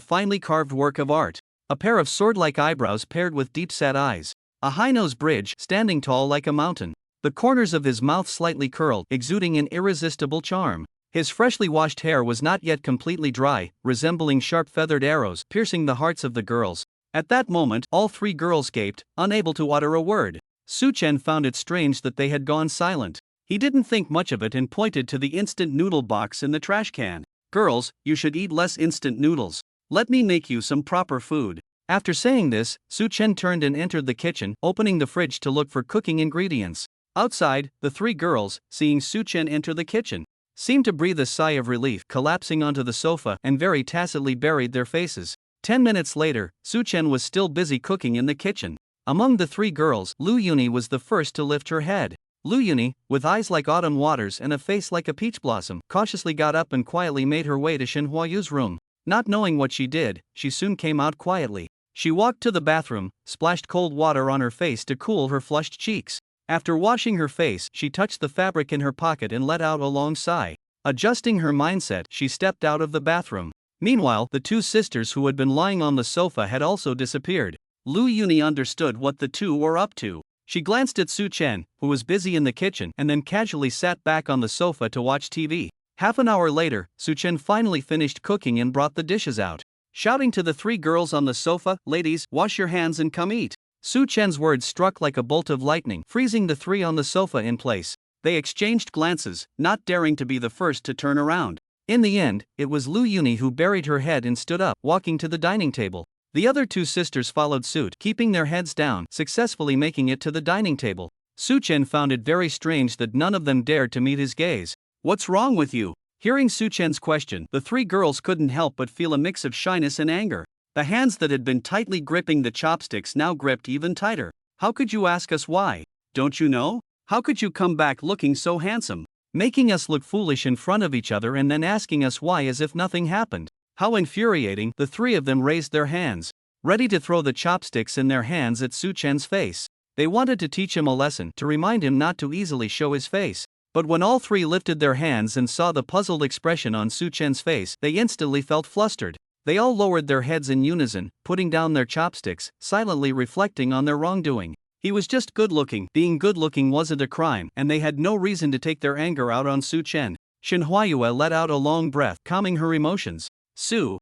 finely carved work of art. A pair of sword-like eyebrows paired with deep-set eyes. A high-nose bridge, standing tall like a mountain. The corners of his mouth slightly curled, exuding an irresistible charm. His freshly washed hair was not yet completely dry, resembling sharp feathered arrows, piercing the hearts of the girls. At that moment, all 3 girls gaped, unable to utter a word. Su Chen found it strange that they had gone silent. He didn't think much of it and pointed to the instant noodle box in the trash can. Girls, you should eat less instant noodles. Let me make you some proper food. After saying this, Su Chen turned and entered the kitchen, opening the fridge to look for cooking ingredients. Outside, the 3 girls, seeing Su Chen enter the kitchen, seemed to breathe a sigh of relief, collapsing onto the sofa and very tacitly buried their faces. 10 minutes later, Su Chen was still busy cooking in the kitchen. Among the 3 girls, Lu Yuni was the first to lift her head. Lu Yuni, with eyes like autumn waters and a face like a peach blossom, cautiously got up and quietly made her way to Shin Huayu's room. Not knowing what she did, she soon came out quietly. She walked to the bathroom, splashed cold water on her face to cool her flushed cheeks. After washing her face, she touched the fabric in her pocket and let out a long sigh. Adjusting her mindset, she stepped out of the bathroom. Meanwhile, the 2 sisters who had been lying on the sofa had also disappeared. Lu Yuni understood what the 2 were up to. She glanced at Su Chen, who was busy in the kitchen, and then casually sat back on the sofa to watch TV. Half an hour later, Su Chen finally finished cooking and brought the dishes out. Shouting to the 3 girls on the sofa, "Ladies, wash your hands and come eat." Su Chen's words struck like a bolt of lightning, freezing the 3 on the sofa in place. They exchanged glances, not daring to be the first to turn around. In the end, it was Lu Yuni who buried her head and stood up, walking to the dining table. The other 2 sisters followed suit, keeping their heads down, successfully making it to the dining table. Su Chen found it very strange that none of them dared to meet his gaze. "What's wrong with you?" Hearing Su Chen's question, the 3 girls couldn't help but feel a mix of shyness and anger. The hands that had been tightly gripping the chopsticks now gripped even tighter. How could you ask us why? Don't you know? How could you come back looking so handsome? Making us look foolish in front of each other and then asking us why as if nothing happened. How infuriating. The three of them raised their hands, ready to throw the chopsticks in their hands at Su Chen's face. They wanted to teach him a lesson, to remind him not to easily show his face. But when all three lifted their hands and saw the puzzled expression on Su Chen's face, they instantly felt flustered. They all lowered their heads in unison, putting down their chopsticks, silently reflecting on their wrongdoing. He was just good-looking. Being good-looking wasn't a crime, and they had no reason to take their anger out on Su Chen. Shin Huayue let out a long breath, calming her emotions. Su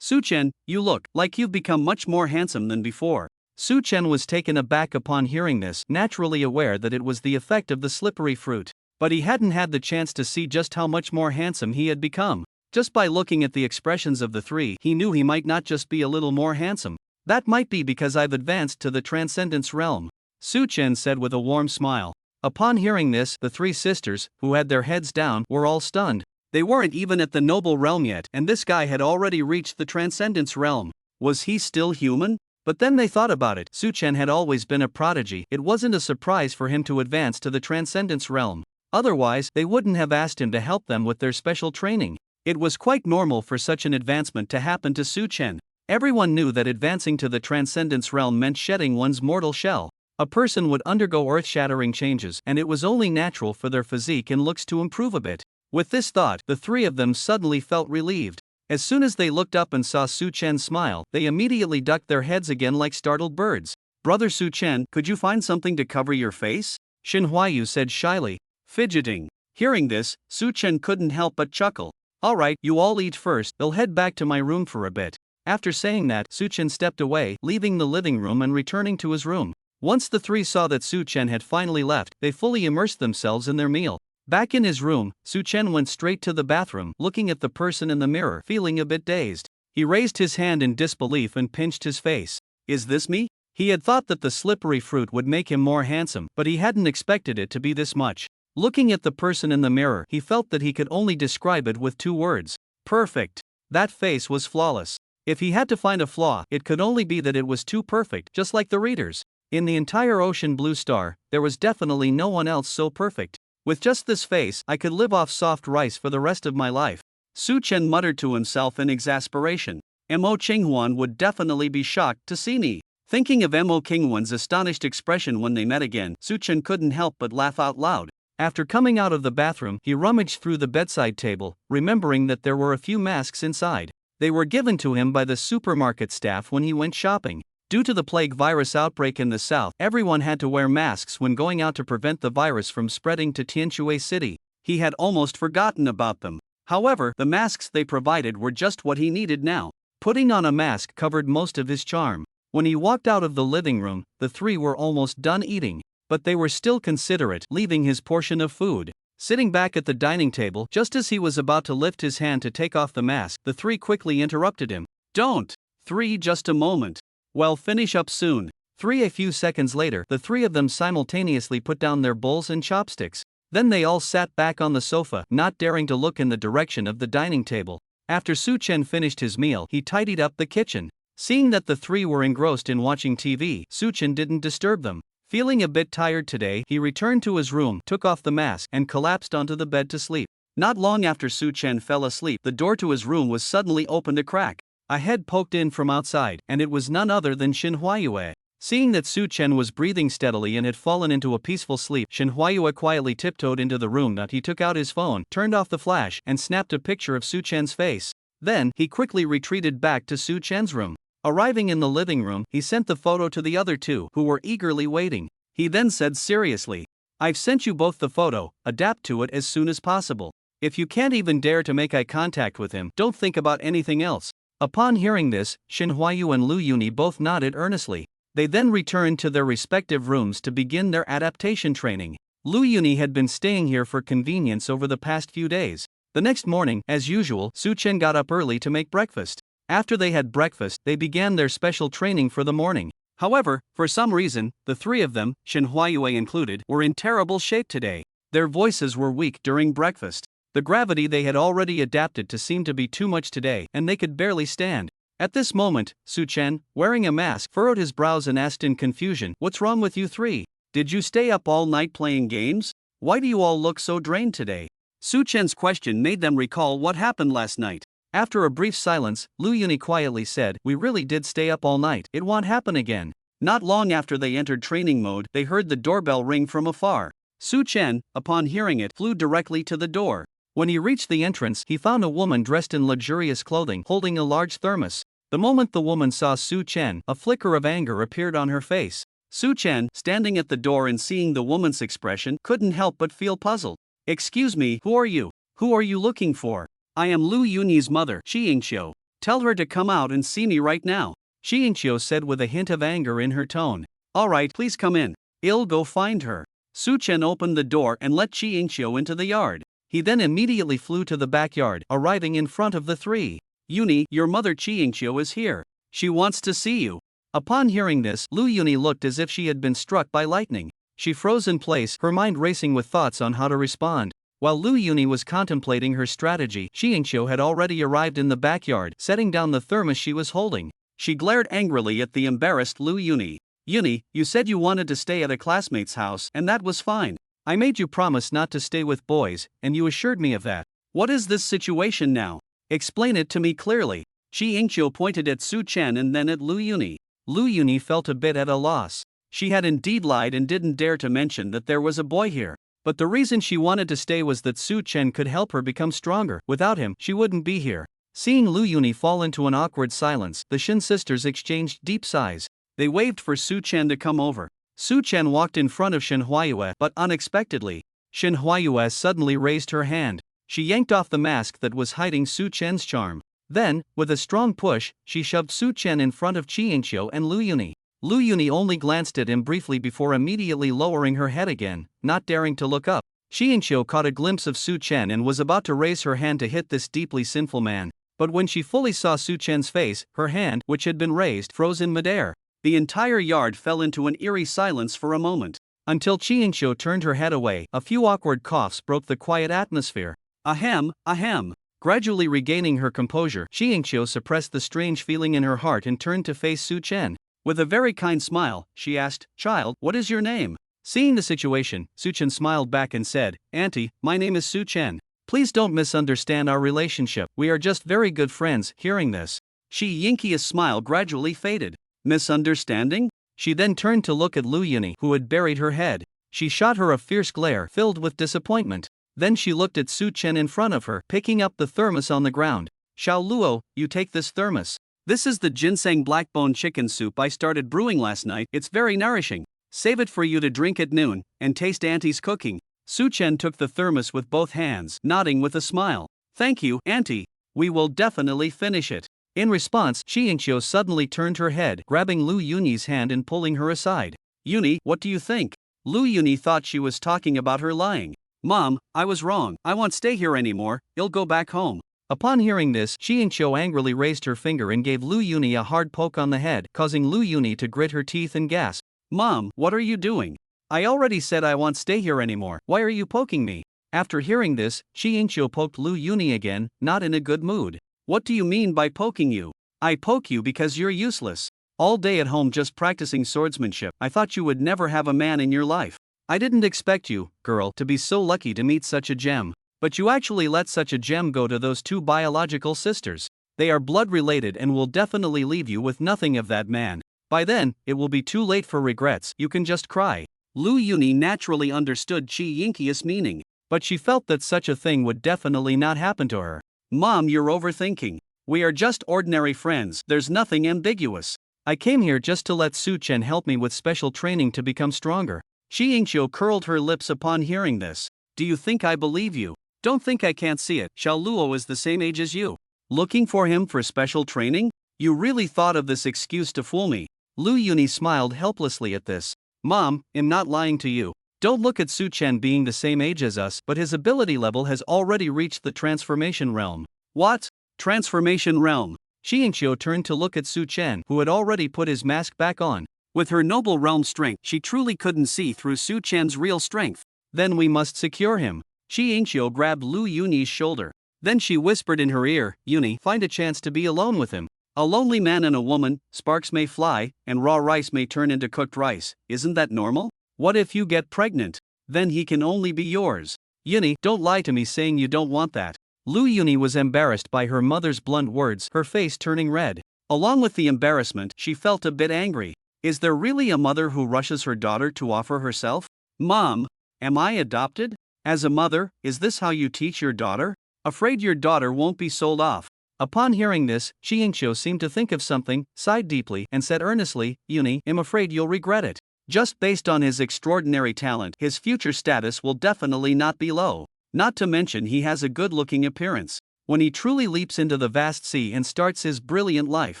Chen, you look like you've become much more handsome than before. Su Chen was taken aback upon hearing this, naturally aware that it was the effect of the slippery fruit. But he hadn't had the chance to see just how much more handsome he had become. Just by looking at the expressions of the three, he knew he might not just be a little more handsome. That might be because I've advanced to the transcendence realm, Su Chen said with a warm smile. Upon hearing this, the three sisters, who had their heads down, were all stunned. They weren't even at the noble realm yet, and this guy had already reached the transcendence realm. Was he still human? But then they thought about it. Su Chen had always been a prodigy. It wasn't a surprise for him to advance to the transcendence realm. Otherwise, they wouldn't have asked him to help them with their special training. It was quite normal for such an advancement to happen to Su Chen. Everyone knew that advancing to the transcendence realm meant shedding one's mortal shell. A person would undergo earth-shattering changes, and it was only natural for their physique and looks to improve a bit. With this thought, the three of them suddenly felt relieved. As soon as they looked up and saw Su Chen smile, they immediately ducked their heads again like startled birds. Brother Su Chen, could you find something to cover your face? Shin Huayu said shyly, fidgeting. Hearing this, Su Chen couldn't help but chuckle. Alright, you all eat first, they'll head back to my room for a bit. After saying that, Su Chen stepped away, leaving the living room and returning to his room. Once the three saw that Su Chen had finally left, they fully immersed themselves in their meal. Back in his room, Su Chen went straight to the bathroom, looking at the person in the mirror, feeling a bit dazed. He raised his hand in disbelief and pinched his face. Is this me? He had thought that the slippery fruit would make him more handsome, but he hadn't expected it to be this much. Looking at the person in the mirror, he felt that he could only describe it with two words. Perfect. That face was flawless. If he had to find a flaw, it could only be that it was too perfect, just like the readers. In the entire ocean blue star, there was definitely no one else so perfect. With just this face, I could live off soft rice for the rest of my life. Su Chen muttered to himself in exasperation. Mo Qinghuan would definitely be shocked to see me. Thinking of Mo Qinghuan's astonished expression when they met again, Su Chen couldn't help but laugh out loud. After coming out of the bathroom, he rummaged through the bedside table, remembering that there were a few masks inside. They were given to him by the supermarket staff when he went shopping. Due to the plague virus outbreak in the south, everyone had to wear masks when going out to prevent the virus from spreading to Tianjue City. He had almost forgotten about them. However, the masks they provided were just what he needed now. Putting on a mask covered most of his charm. When he walked out of the living room, the three were almost done eating. But they were still considerate, leaving his portion of food. Sitting back at the dining table, just as he was about to lift his hand to take off the mask, the three quickly interrupted him. Don't! Three, just a moment. Well, finish up soon. A few seconds later, the three of them simultaneously put down their bowls and chopsticks. Then they all sat back on the sofa, not daring to look in the direction of the dining table. After Su Chen finished his meal, he tidied up the kitchen. Seeing that the three were engrossed in watching TV, Su Chen didn't disturb them. Feeling a bit tired today, he returned to his room, took off the mask, and collapsed onto the bed to sleep. Not long after Su Chen fell asleep, the door to his room was suddenly opened a crack. A head poked in from outside, and it was none other than Shin Huayue. Seeing that Su Chen was breathing steadily and had fallen into a peaceful sleep, Shin Huayue quietly tiptoed into the room. He took out his phone, turned off the flash, and snapped a picture of Su Chen's face. Then, he quickly retreated back to Su Chen's room. Arriving in the living room, he sent the photo to the other two, who were eagerly waiting. He then said seriously, I've sent you both the photo, adapt to it as soon as possible. If you can't even dare to make eye contact with him, don't think about anything else. Upon hearing this, Shin Huayu and Lu Yuni both nodded earnestly. They then returned to their respective rooms to begin their adaptation training. Lu Yuni had been staying here for convenience over the past few days. The next morning, as usual, Su Chen got up early to make breakfast. After they had breakfast, they began their special training for the morning. However, for some reason, the three of them, Shin Huayue included, were in terrible shape today. Their voices were weak during breakfast. The gravity they had already adapted to seemed to be too much today, and they could barely stand. At this moment, Su Chen, wearing a mask, furrowed his brows and asked in confusion, "What's wrong with you three? Did you stay up all night playing games? Why do you all look so drained today?" Su Chen's question made them recall what happened last night. After a brief silence, Lu Yuni quietly said, "We really did stay up all night. It won't happen again." Not long after they entered training mode, they heard the doorbell ring from afar. Su Chen, upon hearing it, flew directly to the door. When he reached the entrance, he found a woman dressed in luxurious clothing holding a large thermos. The moment the woman saw Su Chen, a flicker of anger appeared on her face. Su Chen, standing at the door and seeing the woman's expression, couldn't help but feel puzzled. "Excuse me, who are you? Who are you looking for?" "I am Lu Yuni's mother, Qiingqiu. Tell her to come out and see me right now," Qiingqiu said with a hint of anger in her tone. "All right, please come in. I'll go find her." Su Chen opened the door and let Qiingqiu into the yard. He then immediately flew to the backyard, arriving in front of the three. "Yuni, your mother Qiingqiu is here. She wants to see you." Upon hearing this, Lu Yuni looked as if she had been struck by lightning. She froze in place, her mind racing with thoughts on how to respond. While Lu Yuni was contemplating her strategy, Qiingqiu had already arrived in the backyard, setting down the thermos she was holding. She glared angrily at the embarrassed Lu Yuni. "Yuni, you said you wanted to stay at a classmate's house, and that was fine. I made you promise not to stay with boys, and you assured me of that. What is this situation now? Explain it to me clearly." Qiingqiu pointed at Su Chen and then at Lu Yuni. Lu Yuni felt a bit at a loss. She had indeed lied and didn't dare to mention that there was a boy here. But the reason she wanted to stay was that Su Chen could help her become stronger. Without him, she wouldn't be here. Seeing Lu Yuni fall into an awkward silence, the Shin sisters exchanged deep sighs. They waved for Su Chen to come over. Su Chen walked in front of Shin Huayue, but unexpectedly, Shin Huayue suddenly raised her hand. She yanked off the mask that was hiding Su Chen's charm. Then, with a strong push, she shoved Su Chen in front of Qiingqiu and Lu Yuni. Lu Yuni only glanced at him briefly before immediately lowering her head again, not daring to look up. Qiingqiu caught a glimpse of Su Chen and was about to raise her hand to hit this deeply sinful man. But when she fully saw Su Chen's face, her hand, which had been raised, froze in midair. The entire yard fell into an eerie silence for a moment. Until Qiingqiu turned her head away, a few awkward coughs broke the quiet atmosphere. Ahem, ahem. Gradually regaining her composure, Qiingqiu suppressed the strange feeling in her heart and turned to face Su Chen. With a very kind smile, she asked, "Child, what is your name?" Seeing the situation, Su Chen smiled back and said, "Auntie, my name is Su Chen. Please don't misunderstand our relationship. We are just very good friends." Hearing this, Qiingqiu's smile gradually faded. "Misunderstanding?" She then turned to look at Lu Yuni, who had buried her head. She shot her a fierce glare filled with disappointment. Then she looked at Su Chen in front of her, picking up the thermos on the ground. "Xiao Luo, you take this thermos. This is the ginseng blackbone chicken soup I started brewing last night. It's very nourishing. Save it for you to drink at noon, and taste Auntie's cooking." Su Chen took the thermos with both hands, nodding with a smile. "Thank you, Auntie. We will definitely finish it." In response, Qiingqiu suddenly turned her head, grabbing Lu Yuni's hand and pulling her aside. "Yuni, what do you think?" Lu Yuni thought she was talking about her lying. "Mom, I was wrong. I won't stay here anymore. I'll go back home." Upon hearing this, Qiingqiu angrily raised her finger and gave Lu Yuni a hard poke on the head, causing Lu Yuni to grit her teeth and gasp. "Mom, what are you doing? I already said I won't stay here anymore. Why are you poking me?" After hearing this, Qiingqiu poked Lu Yuni again, not in a good mood. "What do you mean by poking you?" "I poke you because you're useless. All day at home just practicing swordsmanship. I thought you would never have a man in your life. I didn't expect you, girl, to be so lucky to meet such a gem. But you actually let such a gem go to those two biological sisters. They are blood related and will definitely leave you with nothing of that man. By then, it will be too late for regrets. You can just cry." Lu Yuni naturally understood Qiingqiu's meaning, but she felt that such a thing would definitely not happen to her. "Mom, you're overthinking. We are just ordinary friends. There's nothing ambiguous. I came here just to let Su Chen help me with special training to become stronger." Qiingqiu curled her lips upon hearing this. "Do you think I believe you? Don't think I can't see it. Xiao Luo is the same age as you. Looking for him for special training? You really thought of this excuse to fool me." Lu Yuni smiled helplessly at this. "Mom, I'm not lying to you. Don't look at Su Chen being the same age as us, but his ability level has already reached the transformation realm." "What? Transformation realm?" Qiingqiu turned to look at Su Chen, who had already put his mask back on. With her noble realm strength, she truly couldn't see through Su Chen's real strength. "Then we must secure him." Qiingqiu grabbed Lu Yuni's shoulder. Then she whispered in her ear, "Yuni, find a chance to be alone with him. A lonely man and a woman, sparks may fly, and raw rice may turn into cooked rice. Isn't that normal? What if you get pregnant? Then he can only be yours. Yuni, don't lie to me saying you don't want that. Lu Yuni was embarrassed by her mother's blunt words, her face turning red. Along with the embarrassment, she felt a bit angry. Is there really a mother who rushes her daughter to offer herself? Mom, am I adopted? As a mother, is this how you teach your daughter? Afraid your daughter won't be sold off. Upon hearing this, Chiingcho seemed to think of something, sighed deeply, and said earnestly, Yuni, I'm afraid you'll regret it. Just based on his extraordinary talent, his future status will definitely not be low. Not to mention he has a good-looking appearance. When he truly leaps into the vast sea and starts his brilliant life,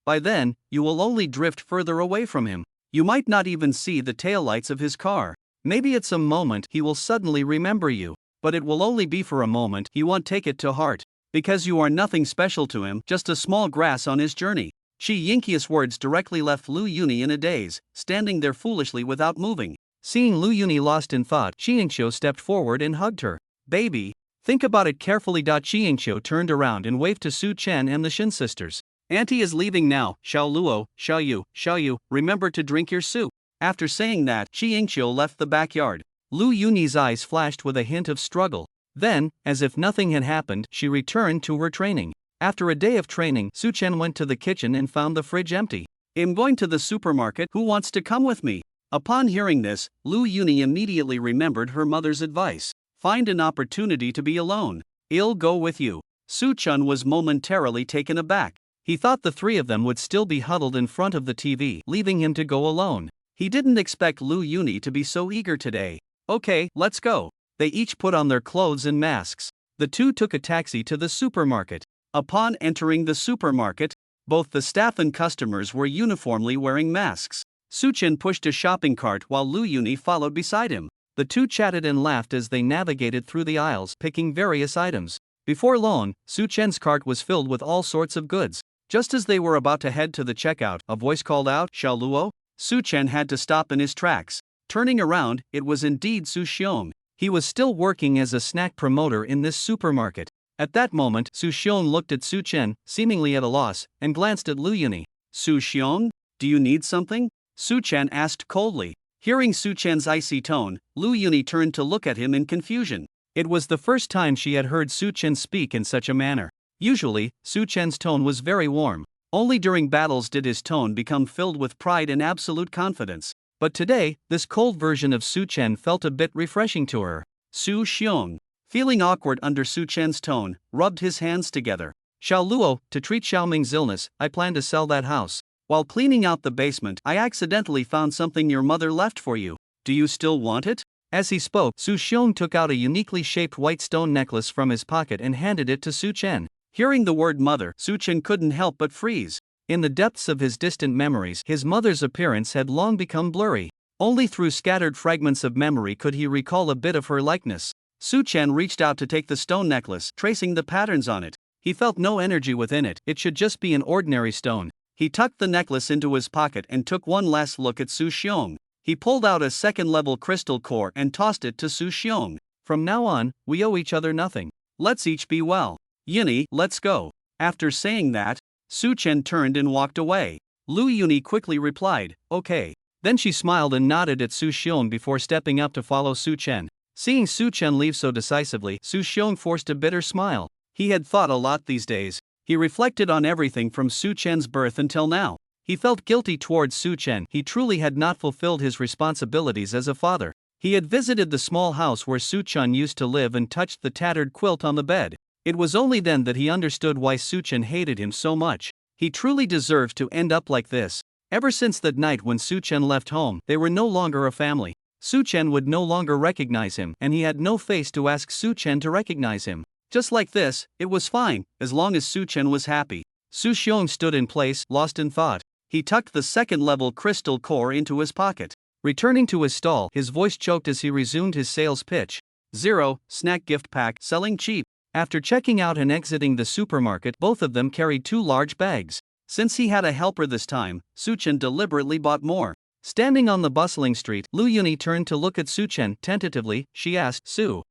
by then, you will only drift further away from him. You might not even see the taillights of his car. Maybe at some moment he will suddenly remember you, but it will only be for a moment. He won't take it to heart, because you are nothing special to him, just a small grass on his journey. Yinkia's words directly left Lu Yuni in a daze, standing there foolishly without moving. Seeing Lu Yuni lost in thought, Chiingcho stepped forward and hugged her. Baby, think about it carefully. Chiingcho turned around and waved to Su Chen and the Shin sisters. Auntie is leaving now, Xiao Luo, Xiao Yu, remember to drink your soup. After saying that, Chiingcho left the backyard. Lu Yuni's eyes flashed with a hint of struggle. Then, as if nothing had happened, she returned to her training. After a day of training, Su Chen went to the kitchen and found the fridge empty. I'm going to the supermarket, who wants to come with me? Upon hearing this, Lu Yuni immediately remembered her mother's advice. Find an opportunity to be alone. I'll go with you. Su Chen was momentarily taken aback. He thought the three of them would still be huddled in front of the TV, leaving him to go alone. He didn't expect Lu Yuni to be so eager today. Okay, let's go. They each put on their clothes and masks. The two took a taxi to the supermarket. Upon entering the supermarket, both the staff and customers were uniformly wearing masks. Su Chen pushed a shopping cart while Lu Yuni followed beside him. The two chatted and laughed as they navigated through the aisles, picking various items. Before long, Su Chen's cart was filled with all sorts of goods. Just as they were about to head to the checkout, a voice called out, Xiao Luo? Su Chen had to stop in his tracks. Turning around, it was indeed Su Xiong. He was still working as a snack promoter in this supermarket. At that moment, Su Xiong looked at Su Chen, seemingly at a loss, and glanced at Lu Yuni. Su Xiong, do you need something? Su Chen asked coldly. Hearing Su Chen's icy tone, Lu Yuni turned to look at him in confusion. It was the first time she had heard Su Chen speak in such a manner. Usually, Su Chen's tone was very warm. Only during battles did his tone become filled with pride and absolute confidence. But today, this cold version of Su Chen felt a bit refreshing to her. Su Xiong, feeling awkward under Su Chen's tone, rubbed his hands together. Xiao Luo, to treat Xiaoming's illness, I plan to sell that house. While cleaning out the basement, I accidentally found something your mother left for you. Do you still want it? As he spoke, Su Xiong took out a uniquely shaped white stone necklace from his pocket and handed it to Su Chen. Hearing the word mother, Su Chen couldn't help but freeze. In the depths of his distant memories, his mother's appearance had long become blurry. Only through scattered fragments of memory could he recall a bit of her likeness. Su Chen reached out to take the stone necklace, tracing the patterns on it. He felt no energy within it, it should just be an ordinary stone. He tucked the necklace into his pocket and took one last look at Su Xiong. He pulled out a second-level crystal core and tossed it to Su Xiong. From now on, we owe each other nothing. Let's each be well. Yuni, let's go. After saying that, Su Chen turned and walked away. Lu Yuni quickly replied, okay. Then she smiled and nodded at Su Xiong before stepping up to follow Su Chen. Seeing Su Chen leave so decisively, Su Xiong forced a bitter smile. He had thought a lot these days. He reflected on everything from Su Chen's birth until now. He felt guilty towards Su Chen. He truly had not fulfilled his responsibilities as a father. He had visited the small house where Su Chen used to live and touched the tattered quilt on the bed. It was only then that he understood why Su Chen hated him so much. He truly deserves to end up like this. Ever since that night when Su Chen left home, they were no longer a family. Su Chen would no longer recognize him, and he had no face to ask Su Chen to recognize him. Just like this, it was fine, as long as Su Chen was happy. Su Xiong stood in place, lost in thought. He tucked the second-level crystal core into his pocket. Returning to his stall, his voice choked as he resumed his sales pitch. 0, snack gift pack, selling cheap. After checking out and exiting the supermarket, both of them carried 2 large bags. Since he had a helper this time, Su Chen deliberately bought more. Standing on the bustling street, Lu Yuni turned to look at Su Chen. Tentatively, she asked, Su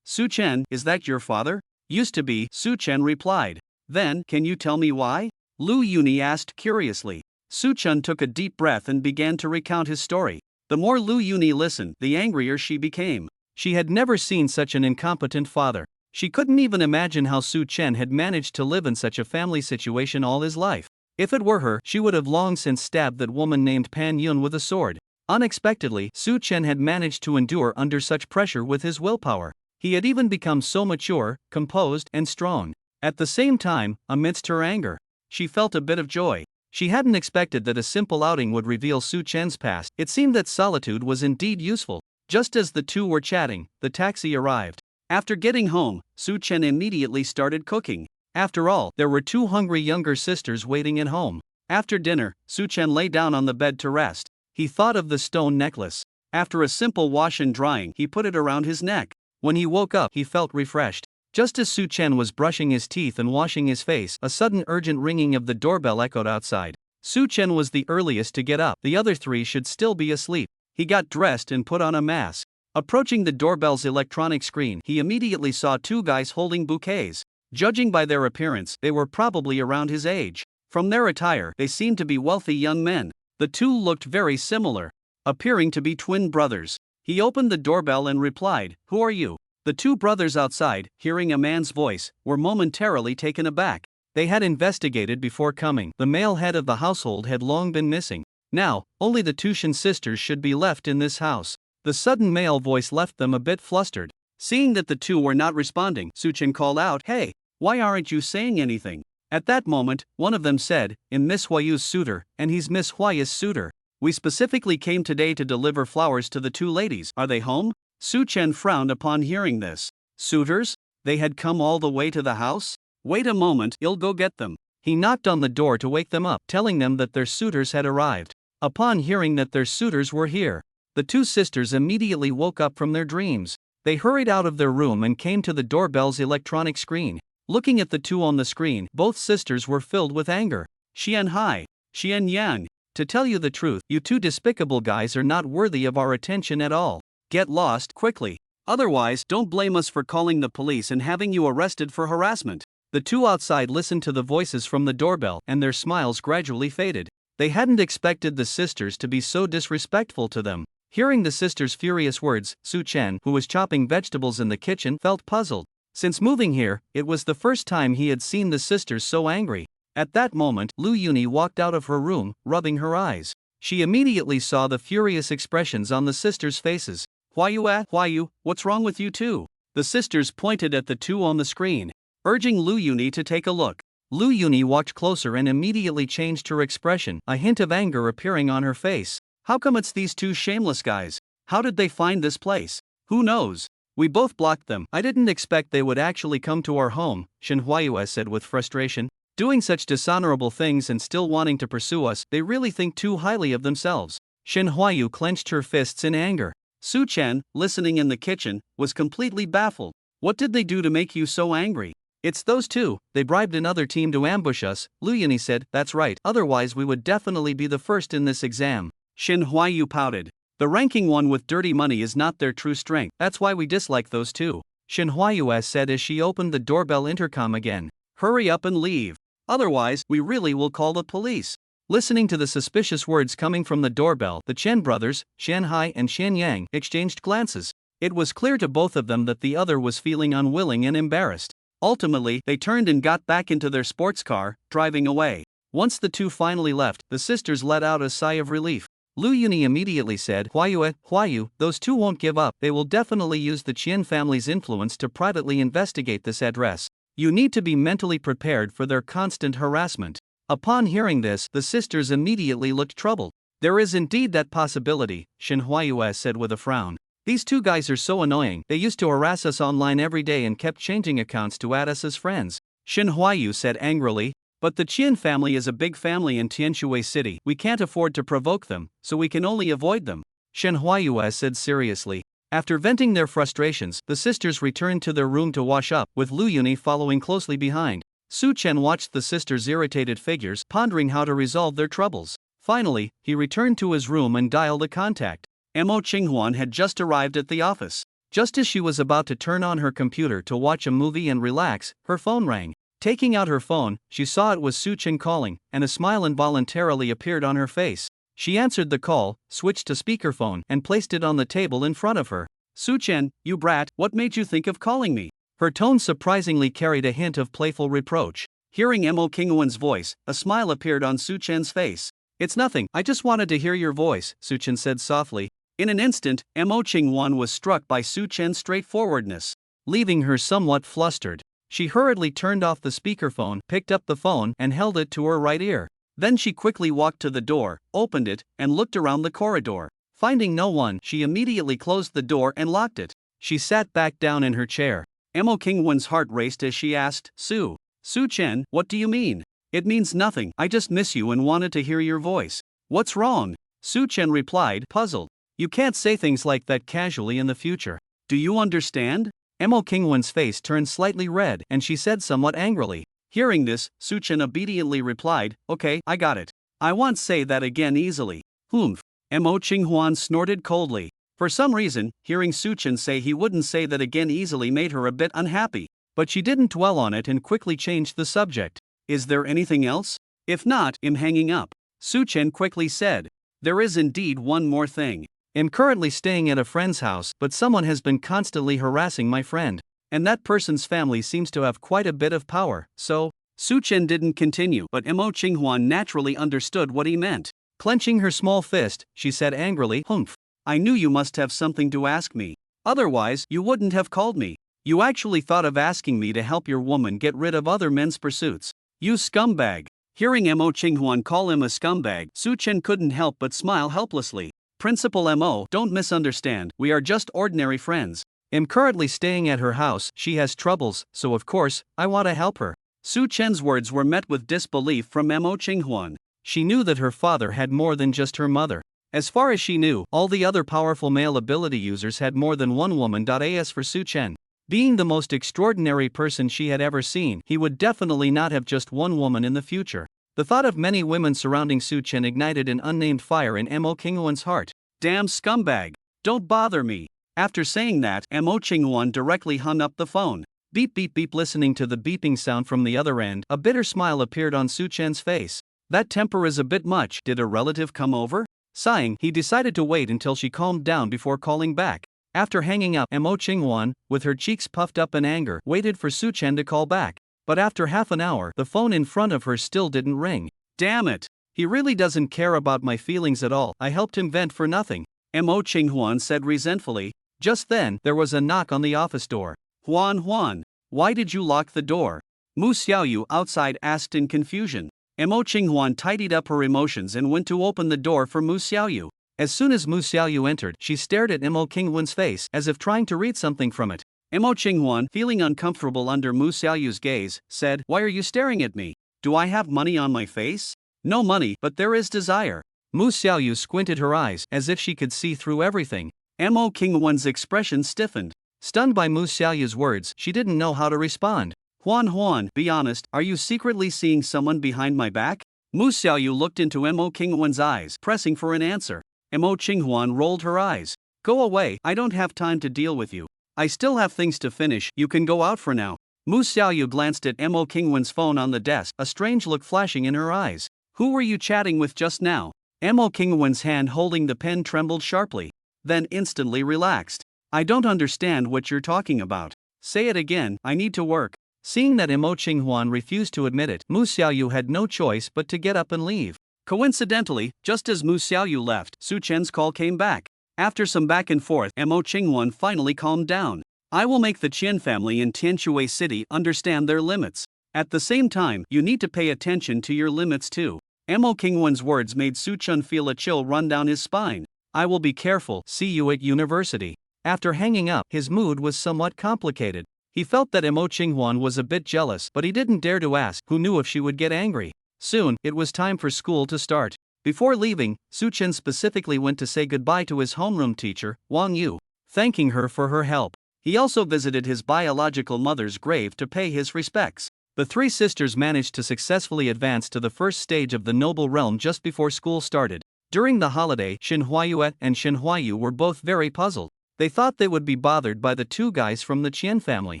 Chen, is that your father? Used to be, Su Chen replied. Then, can you tell me why? Lu Yuni asked curiously. Su-chun took a deep breath and began to recount his story. The more Lu Yuni listened, the angrier she became. She had never seen such an incompetent father. She couldn't even imagine how Su-chen had managed to live in such a family situation all his life. If it were her, she would have long since stabbed that woman named Pan Yun with a sword. Unexpectedly, Su-chen had managed to endure under such pressure with his willpower. He had even become so mature, composed, and strong. At the same time, amidst her anger, she felt a bit of joy. She hadn't expected that a simple outing would reveal Su-chen's past. It seemed that solitude was indeed useful. Just as the two were chatting, the taxi arrived. After getting home, Su-chen immediately started cooking. After all, there were two hungry younger sisters waiting at home. After dinner, Su-chen lay down on the bed to rest. He thought of the stone necklace. After a simple wash and drying, he put it around his neck. When he woke up, he felt refreshed. Just as Su-chen was brushing his teeth and washing his face, a sudden urgent ringing of the doorbell echoed outside. Su-chen was the earliest to get up. The other three should still be asleep. He got dressed and put on a mask. Approaching the doorbell's electronic screen, he immediately saw two guys holding bouquets. Judging by their appearance, they were probably around his age. From their attire, they seemed to be wealthy young men. The two looked very similar, appearing to be twin brothers. He opened the doorbell and replied, "Who are you?" The two brothers outside, hearing a man's voice, were momentarily taken aback. They had investigated before coming. The male head of the household had long been missing. Now, only the Tushin sisters should be left in this house. The sudden male voice left them a bit flustered. Seeing that the two were not responding, Su-chen called out, "Hey, why aren't you saying anything?" At that moment, one of them said, "I'm Miss Huayu's suitor, and he's Miss Huayu's suitor. We specifically came today to deliver flowers to the two ladies. Are they home?" Su-chen frowned upon hearing this. Suitors? They had come all the way to the house? Wait a moment, I'll go get them. He knocked on the door to wake them up, telling them that their suitors had arrived. Upon hearing that their suitors were here, the two sisters immediately woke up from their dreams. They hurried out of their room and came to the doorbell's electronic screen. Looking at the two on the screen, both sisters were filled with anger. "Xian Hai, Xian Yang, to tell you the truth, you two despicable guys are not worthy of our attention at all. Get lost quickly. Otherwise, don't blame us for calling the police and having you arrested for harassment." The two outside listened to the voices from the doorbell, and their smiles gradually faded. They hadn't expected the sisters to be so disrespectful to them. Hearing the sisters' furious words, Su-chen, who was chopping vegetables in the kitchen, felt puzzled. Since moving here, it was the first time he had seen the sisters so angry. At that moment, Lu Yuni walked out of her room, rubbing her eyes. She immediately saw the furious expressions on the sisters' faces. Huayu, what's wrong with you two?" The sisters pointed at the two on the screen, urging Lu Yuni to take a look. Lu Yuni walked closer and immediately changed her expression, a hint of anger appearing on her face. "How come it's these two shameless guys? How did they find this place? Who knows? We both blocked them. I didn't expect they would actually come to our home," Shen Huayu said with frustration. "Doing such dishonorable things and still wanting to pursue us, they really think too highly of themselves." Shen Huayu clenched her fists in anger. Su-chen, listening in the kitchen, was completely baffled. "What did they do to make you so angry?" "It's those two. They bribed another team to ambush us," Lu Yuni said. "That's right, otherwise we would definitely be the first in this exam." Shen Huayu pouted. "The ranking one with dirty money is not their true strength. That's why we dislike those two," Shen Huayu said as she opened the doorbell intercom again. "Hurry up and leave. Otherwise, we really will call the police." Listening to the suspicious words coming from the doorbell, the Chen brothers, Xian Hai and Xian Yang, exchanged glances. It was clear to both of them that the other was feeling unwilling and embarrassed. Ultimately, they turned and got back into their sports car, driving away. Once the two finally left, the sisters let out a sigh of relief. Lu Yuni immediately said, Huayu, those two won't give up. They will definitely use the Qian family's influence to privately investigate this address. You need to be mentally prepared for their constant harassment." Upon hearing this, the sisters immediately looked troubled. "There is indeed that possibility," Shen Huayu said with a frown. "These two guys are so annoying. They used to harass us online every day and kept changing accounts to add us as friends," Shen Huayu said angrily. "But the Qian family is a big family in Tianshui City. We can't afford to provoke them, so we can only avoid them," Shen Huayu said seriously. After venting their frustrations, the sisters returned to their room to wash up, with Lu Yuni following closely behind. Su-chen watched the sisters' irritated figures, pondering how to resolve their troubles. Finally, he returned to his room and dialed a contact. Mo Qinghuan had just arrived at the office. Just as she was about to turn on her computer to watch a movie and relax, her phone rang. Taking out her phone, she saw it was Su-Chen calling, and a smile involuntarily appeared on her face. She answered the call, switched to speakerphone, and placed it on the table in front of her. Su-Chen, you brat, what made you think of calling me? Her tone surprisingly carried a hint of playful reproach. Hearing Mo Kingwon's voice, a smile appeared on Su-Chen's face. It's nothing, I just wanted to hear your voice, Su-Chen said softly. In an instant, Mo Kingwon was struck by Su-Chen's straightforwardness, leaving her somewhat flustered. She hurriedly turned off the speakerphone, picked up the phone, and held it to her right ear. Then she quickly walked to the door, opened it, and looked around the corridor. Finding no one, she immediately closed the door and locked it. She sat back down in her chair. Mo Kingwon's heart raced as she asked, Su-Chen, what do you mean? It means nothing, I just miss you and wanted to hear your voice. What's wrong? Su-Chen replied, puzzled. You can't say things like that casually in the future. Do you understand? Mo Kingwon's face turned slightly red and she said somewhat angrily. Hearing this, Su-Chen obediently replied, okay, I got it. I won't say that again easily. Humph. Mo Kingwon snorted coldly. For some reason, hearing Su-Chen say he wouldn't say that again easily made her a bit unhappy. But she didn't dwell on it and quickly changed the subject. Is there anything else? If not, I'm hanging up. Su-Chen quickly said. There is indeed one more thing. I'm currently staying at a friend's house, but someone has been constantly harassing my friend. And that person's family seems to have quite a bit of power, so. Su-Chen didn't continue, but Mo Kingwon naturally understood what he meant. Clenching her small fist, she said angrily, humph. I knew you must have something to ask me. Otherwise, you wouldn't have called me. You actually thought of asking me to help your woman get rid of other men's pursuits. You scumbag. Hearing Mo Kingwon call him a scumbag, Su-Chen couldn't help but smile helplessly. Principal Mo, don't misunderstand, we are just ordinary friends. I'm currently staying at her house, she has troubles, so of course, I want to help her. Su-Chen's words were met with disbelief from Mo Kingwon. She knew that her father had more than just her mother. As far as she knew, all the other powerful male ability users had more than one woman. As for Su-Chen, being the most extraordinary person she had ever seen, he would definitely not have just one woman in the future. The thought of many women surrounding Su-Chen ignited an unnamed fire in Mo Kingwon's heart. Damn scumbag. Don't bother me. After saying that, Mo Kingwon directly hung up the phone. Beep beep beep. Listening to the beeping sound from the other end, a bitter smile appeared on Su-Chen's face. That temper is a bit much. Did a relative come over? Sighing, he decided to wait until she calmed down before calling back. After hanging up, Mo Kingwon, with her cheeks puffed up in anger, waited for Su-Chen to call back. But after half an hour, the phone in front of her still didn't ring. Damn it! He really doesn't care about my feelings at all. I helped him vent for nothing. Mo Kingwon said resentfully. Just then, there was a knock on the office door. Huan, why did you lock the door? Mu Xiaoyu outside asked in confusion. Mo Kingwon tidied up her emotions and went to open the door for Mu Xiaoyu. As soon as Mu Xiaoyu entered, she stared at Mo Kingwon's face as if trying to read something from it. Mo Kingwon, feeling uncomfortable under Mu Xiaoyu's gaze, said, Why are you staring at me? Do I have money on my face? No money, but there is desire. Mu Xiaoyu squinted her eyes as if she could see through everything. Mo Kingwon's expression stiffened. Stunned by Mu Xiaoyu's words, she didn't know how to respond. Huan, be honest, are you secretly seeing someone behind my back? Mu Xiaoyu looked into Mo Kingwon's eyes, pressing for an answer. Mo Kingwon rolled her eyes. Go away, I don't have time to deal with you. I still have things to finish, you can go out for now. Mu Xiaoyu glanced at Mo Kingwon's phone on the desk, a strange look flashing in her eyes. Who were you chatting with just now? Mo Kingwon's hand holding the pen trembled sharply, then instantly relaxed. I don't understand what you're talking about. Say it again, I need to work. Seeing that Mo Kingwon refused to admit it, Mu Xiaoyu had no choice but to get up and leave. Coincidentally, just as Mu Xiaoyu left, Su-Chen's call came back. After some back and forth, Mo Kingwon finally calmed down. I will make the Qian family in Tianshui City understand their limits. At the same time, you need to pay attention to your limits too. Mo Kingwon's words made Su-Chen feel a chill run down his spine. I will be careful, see you at university. After hanging up, his mood was somewhat complicated. He felt that Mo Kingwon was a bit jealous, but he didn't dare to ask, who knew if she would get angry. Soon, it was time for school to start. Before leaving, Su-Chen specifically went to say goodbye to his homeroom teacher, Wang Yu, thanking her for her help. He also visited his biological mother's grave to pay his respects. The three sisters managed to successfully advance to the first stage of the noble realm just before school started. During the holiday, Shin Huayue and Shin Huayu were both very puzzled. They thought they would be bothered by the two guys from the Qian family.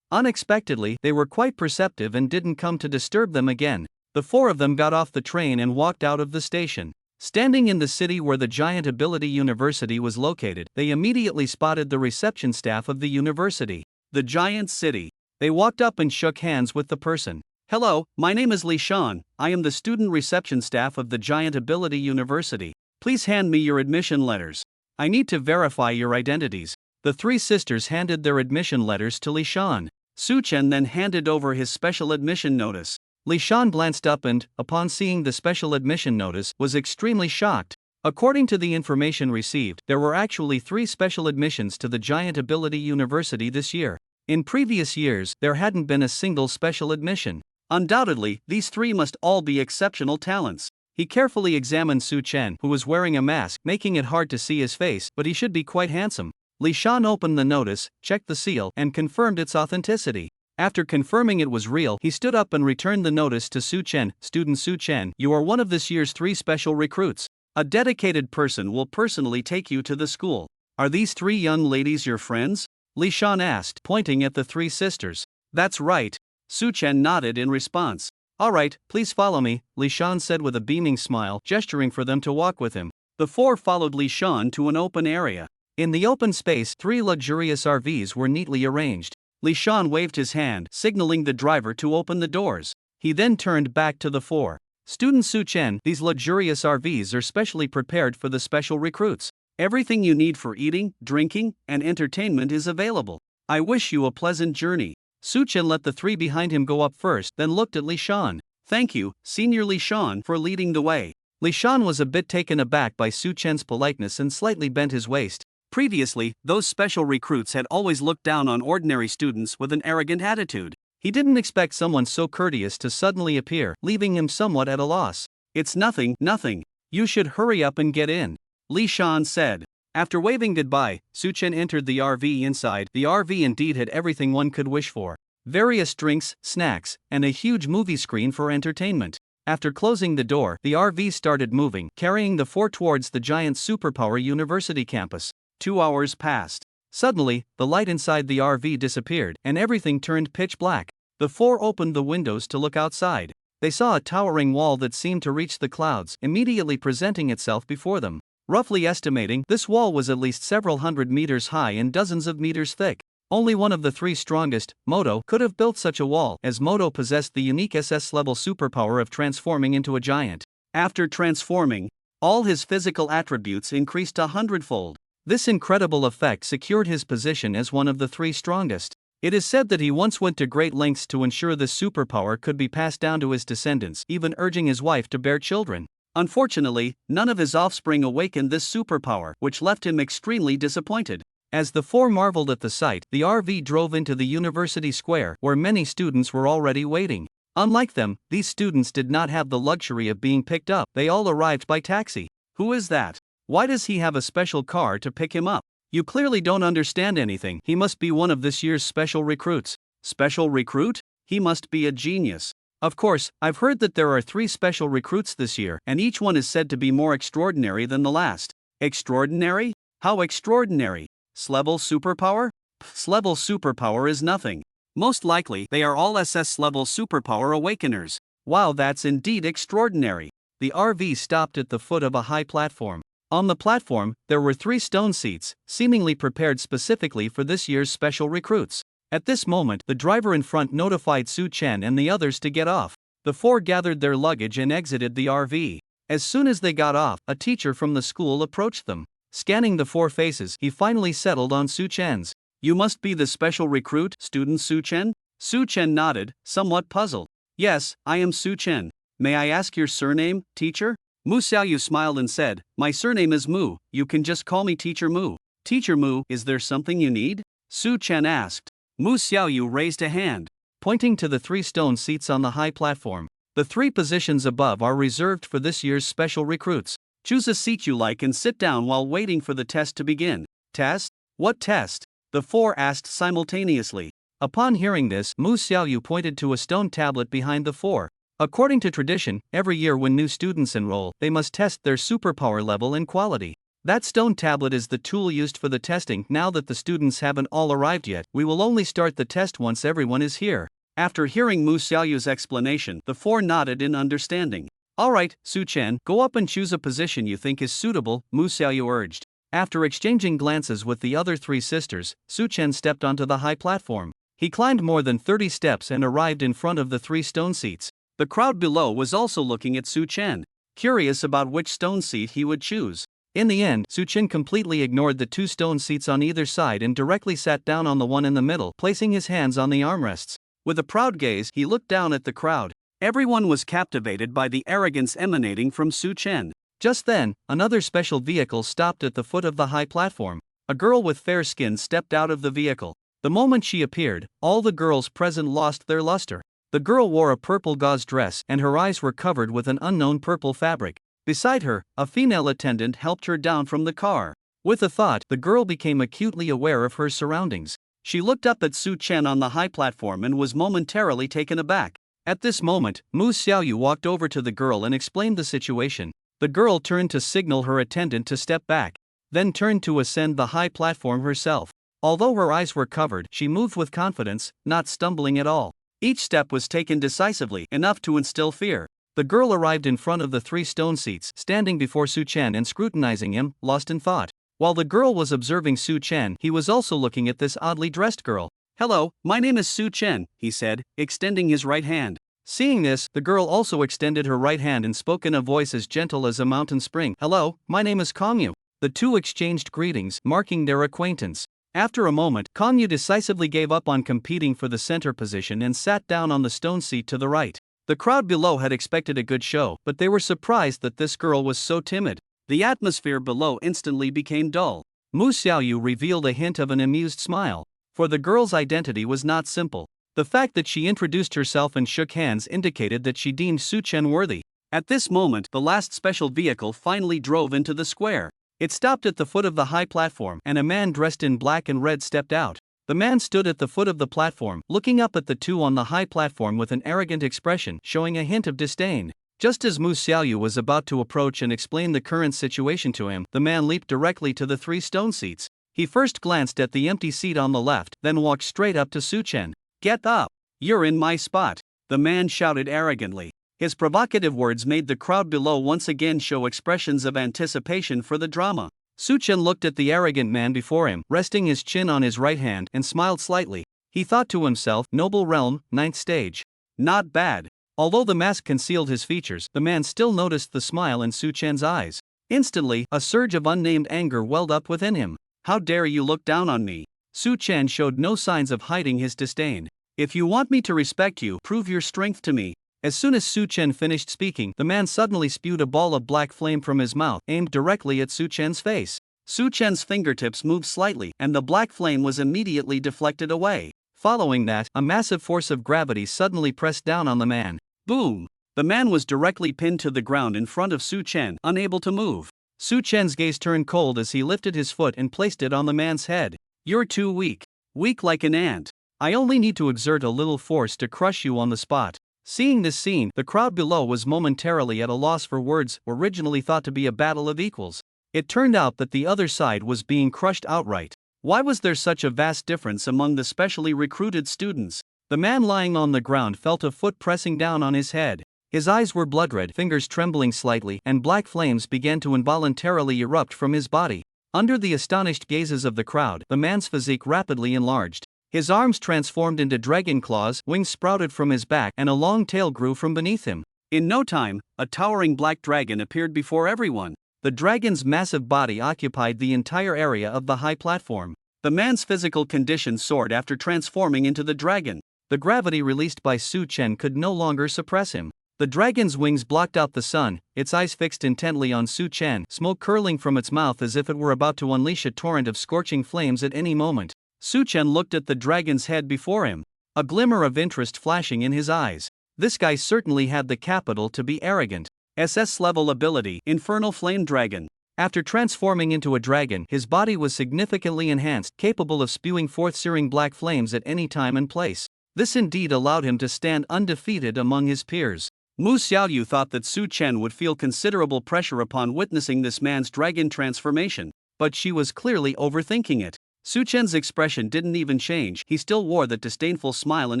Unexpectedly, they were quite perceptive and didn't come to disturb them again. The four of them got off the train and walked out of the station. Standing in the city where the Giant Ability University was located, they immediately spotted the reception staff of the university. The Giant City. They walked up and shook hands with the person. "Hello, my name is Li Shan. I am the student reception staff of the Giant Ability University. Please hand me your admission letters. I need to verify your identities." The three sisters handed their admission letters to Li Shan. Su Chen then handed over his special admission notice. Li Shan glanced up and, upon seeing the special admission notice, was extremely shocked. According to the information received, there were actually 3 special admissions to the Giant Ability University this year. In previous years, there hadn't been a single special admission. Undoubtedly, these 3 must all be exceptional talents. He carefully examined Su Chen, who was wearing a mask, making it hard to see his face, but he should be quite handsome. Li Shan opened the notice, checked the seal, and confirmed its authenticity. After confirming it was real, he stood up and returned the notice to Su Chen. "Student Su Chen, you are one of this year's 3 special recruits. A dedicated person will personally take you to the school. Are these 3 young ladies your friends?" Li Shan asked, pointing at the 3 sisters. "That's right." Su Chen nodded in response. "All right, please follow me," Li Shan said with a beaming smile, gesturing for them to walk with him. The 4 followed Li Shan to an open area. In the open space, 3 luxurious RVs were neatly arranged. Li Shan waved his hand, signaling the driver to open the doors. He then turned back to the 4. "Student Su Chen, these luxurious RVs are specially prepared for the special recruits. Everything you need for eating, drinking, and entertainment is available. I wish you a pleasant journey." Su Chen let the 3 behind him go up first, then looked at Li Shan. "Thank you, Senior Li Shan, for leading the way." Li Shan was a bit taken aback by Su Chen's politeness and slightly bent his waist. Previously, those special recruits had always looked down on ordinary students with an arrogant attitude. He didn't expect someone so courteous to suddenly appear, leaving him somewhat at a loss. "It's nothing. You should hurry up and get in," Li Shan said. After waving goodbye, Su Chen entered the RV. Inside, the RV indeed had everything one could wish for. Various drinks, snacks, and a huge movie screen for entertainment. After closing the door, the RV started moving, carrying the 4 towards the Giant Superpower University campus. 2 hours passed. Suddenly, the light inside the RV disappeared, and everything turned pitch black. The 4 opened the windows to look outside. They saw a towering wall that seemed to reach the clouds, immediately presenting itself before them. Roughly estimating, this wall was at least several hundred meters high and dozens of meters thick. Only one of the 3 strongest, Moto, could have built such a wall, as Moto possessed the unique SS-level superpower of transforming into a giant. After transforming, all his physical attributes increased 100-fold. This incredible effect secured his position as one of the 3 strongest. It is said that he once went to great lengths to ensure this superpower could be passed down to his descendants, even urging his wife to bear children. Unfortunately, none of his offspring awakened this superpower, which left him extremely disappointed. As the 4 marveled at the sight, the RV drove into the university square, where many students were already waiting. Unlike them, these students did not have the luxury of being picked up. They all arrived by taxi. "Who is that? Why does he have a special car to pick him up? You clearly don't understand anything. He must be one of this year's special recruits." "Special recruit? He must be a genius. Of course, I've heard that there are 3 special recruits this year, and each one is said to be more extraordinary than the last." "Extraordinary? How extraordinary? S-level superpower?" "S-level superpower is nothing. Most likely, they are all SS-level superpower awakeners." "Wow, that's indeed extraordinary." The RV stopped at the foot of a high platform. On the platform, there were 3 stone seats, seemingly prepared specifically for this year's special recruits. At this moment, the driver in front notified Su Chen and the others to get off. The 4 gathered their luggage and exited the RV. As soon as they got off, a teacher from the school approached them. Scanning the 4 faces, he finally settled on Su Chen's. "You must be the special recruit, Student Su Chen?" Su Chen nodded, somewhat puzzled. "Yes, I am Su Chen. May I ask your surname, teacher?" Mu Xiaoyu smiled and said, "My surname is Mu, you can just call me Teacher Mu." "Teacher Mu, is there something you need?" Su Chen asked. Mu Xiaoyu raised a hand, pointing to the 3 stone seats on the high platform. "The 3 positions above are reserved for this year's special recruits. Choose a seat you like and sit down while waiting for the test to begin." "Test? What test?" the 4 asked simultaneously. Upon hearing this, Mu Xiaoyu pointed to a stone tablet behind the 4. According to tradition, every year when new students enroll, they must test their superpower level and quality. That stone tablet is the tool used for the testing. Now that the students haven't all arrived yet, we will only start the test once everyone is here. After hearing Mu Xiaoyu's explanation, the four nodded in understanding. Alright, Su Chen, go up and choose a position you think is suitable, Mu Xiaoyu urged. After exchanging glances with the other three sisters, Su Chen stepped onto the high platform. He climbed more than 30 steps and arrived in front of the 3 stone seats. The crowd below was also looking at Su Chen, curious about which stone seat he would choose. In the end, Su Chen completely ignored the 2 stone seats on either side and directly sat down on the one in the middle, placing his hands on the armrests. With a proud gaze, he looked down at the crowd. Everyone was captivated by the arrogance emanating from Su Chen. Just then, another special vehicle stopped at the foot of the high platform. A girl with fair skin stepped out of the vehicle. The moment she appeared, all the girls present lost their luster. The girl wore a purple gauze dress and her eyes were covered with an unknown purple fabric. Beside her, a female attendant helped her down from the car. With a thought, the girl became acutely aware of her surroundings. She looked up at Su Chen on the high platform and was momentarily taken aback. At this moment, Mu Xiaoyu walked over to the girl and explained the situation. The girl turned to signal her attendant to step back, then turned to ascend the high platform herself. Although her eyes were covered, she moved with confidence, not stumbling at all. Each step was taken decisively, enough to instill fear. The girl arrived in front of the 3 stone seats, standing before Su Chen and scrutinizing him, lost in thought. While the girl was observing Su Chen, he was also looking at this oddly dressed girl. "Hello, my name is Su Chen," he said, extending his right hand. Seeing this, the girl also extended her right hand and spoke in a voice as gentle as a mountain spring. "Hello, my name is Kongyu." The two exchanged greetings, marking their acquaintance. After a moment, Kongyu decisively gave up on competing for the center position and sat down on the stone seat to the right. The crowd below had expected a good show, but they were surprised that this girl was so timid. The atmosphere below instantly became dull. Mu Xiaoyu revealed a hint of an amused smile. For the girl's identity was not simple. The fact that she introduced herself and shook hands indicated that she deemed Su Chen worthy. At this moment, the last special vehicle finally drove into the square. It stopped at the foot of the high platform, and a man dressed in black and red stepped out. The man stood at the foot of the platform, looking up at the two on the high platform with an arrogant expression, showing a hint of disdain. Just as Mu Xiaoyu was about to approach and explain the current situation to him, the man leaped directly to the 3 stone seats. He first glanced at the empty seat on the left, then walked straight up to Su Chen. "Get up! You're in my spot!" the man shouted arrogantly. His provocative words made the crowd below once again show expressions of anticipation for the drama. Su Chen looked at the arrogant man before him, resting his chin on his right hand, and smiled slightly. He thought to himself, "Noble realm, 9th stage. Not bad." Although the mask concealed his features, the man still noticed the smile in Su Chen's eyes. Instantly, a surge of unnamed anger welled up within him. "How dare you look down on me?" Su Chen showed no signs of hiding his disdain. "If you want me to respect you, prove your strength to me." As soon as Su Chen finished speaking, the man suddenly spewed a ball of black flame from his mouth, aimed directly at Su Chen's face. Su Chen's fingertips moved slightly, and the black flame was immediately deflected away. Following that, a massive force of gravity suddenly pressed down on the man. Boom! The man was directly pinned to the ground in front of Su Chen, unable to move. Su Chen's gaze turned cold as he lifted his foot and placed it on the man's head. "You're too weak. Weak like an ant. I only need to exert a little force to crush you on the spot." Seeing this scene, the crowd below was momentarily at a loss for words. Originally thought to be a battle of equals, it turned out that the other side was being crushed outright. Why was there such a vast difference among the specially recruited students? The man lying on the ground felt a foot pressing down on his head. His eyes were blood-red, fingers trembling slightly, and black flames began to involuntarily erupt from his body. Under the astonished gazes of the crowd, the man's physique rapidly enlarged. His arms transformed into dragon claws, wings sprouted from his back, and a long tail grew from beneath him. In no time, a towering black dragon appeared before everyone. The dragon's massive body occupied the entire area of the high platform. The man's physical condition soared after transforming into the dragon. The gravity released by Su Chen could no longer suppress him. The dragon's wings blocked out the sun, its eyes fixed intently on Su Chen, smoke curling from its mouth as if it were about to unleash a torrent of scorching flames at any moment. Su Chen looked at the dragon's head before him, a glimmer of interest flashing in his eyes. This guy certainly had the capital to be arrogant. SS-level ability, Infernal Flame Dragon. After transforming into a dragon, his body was significantly enhanced, capable of spewing forth searing black flames at any time and place. This indeed allowed him to stand undefeated among his peers. Mu Xiaoyu thought that Su Chen would feel considerable pressure upon witnessing this man's dragon transformation, but she was clearly overthinking it. Su Chen's expression didn't even change, he still wore that disdainful smile in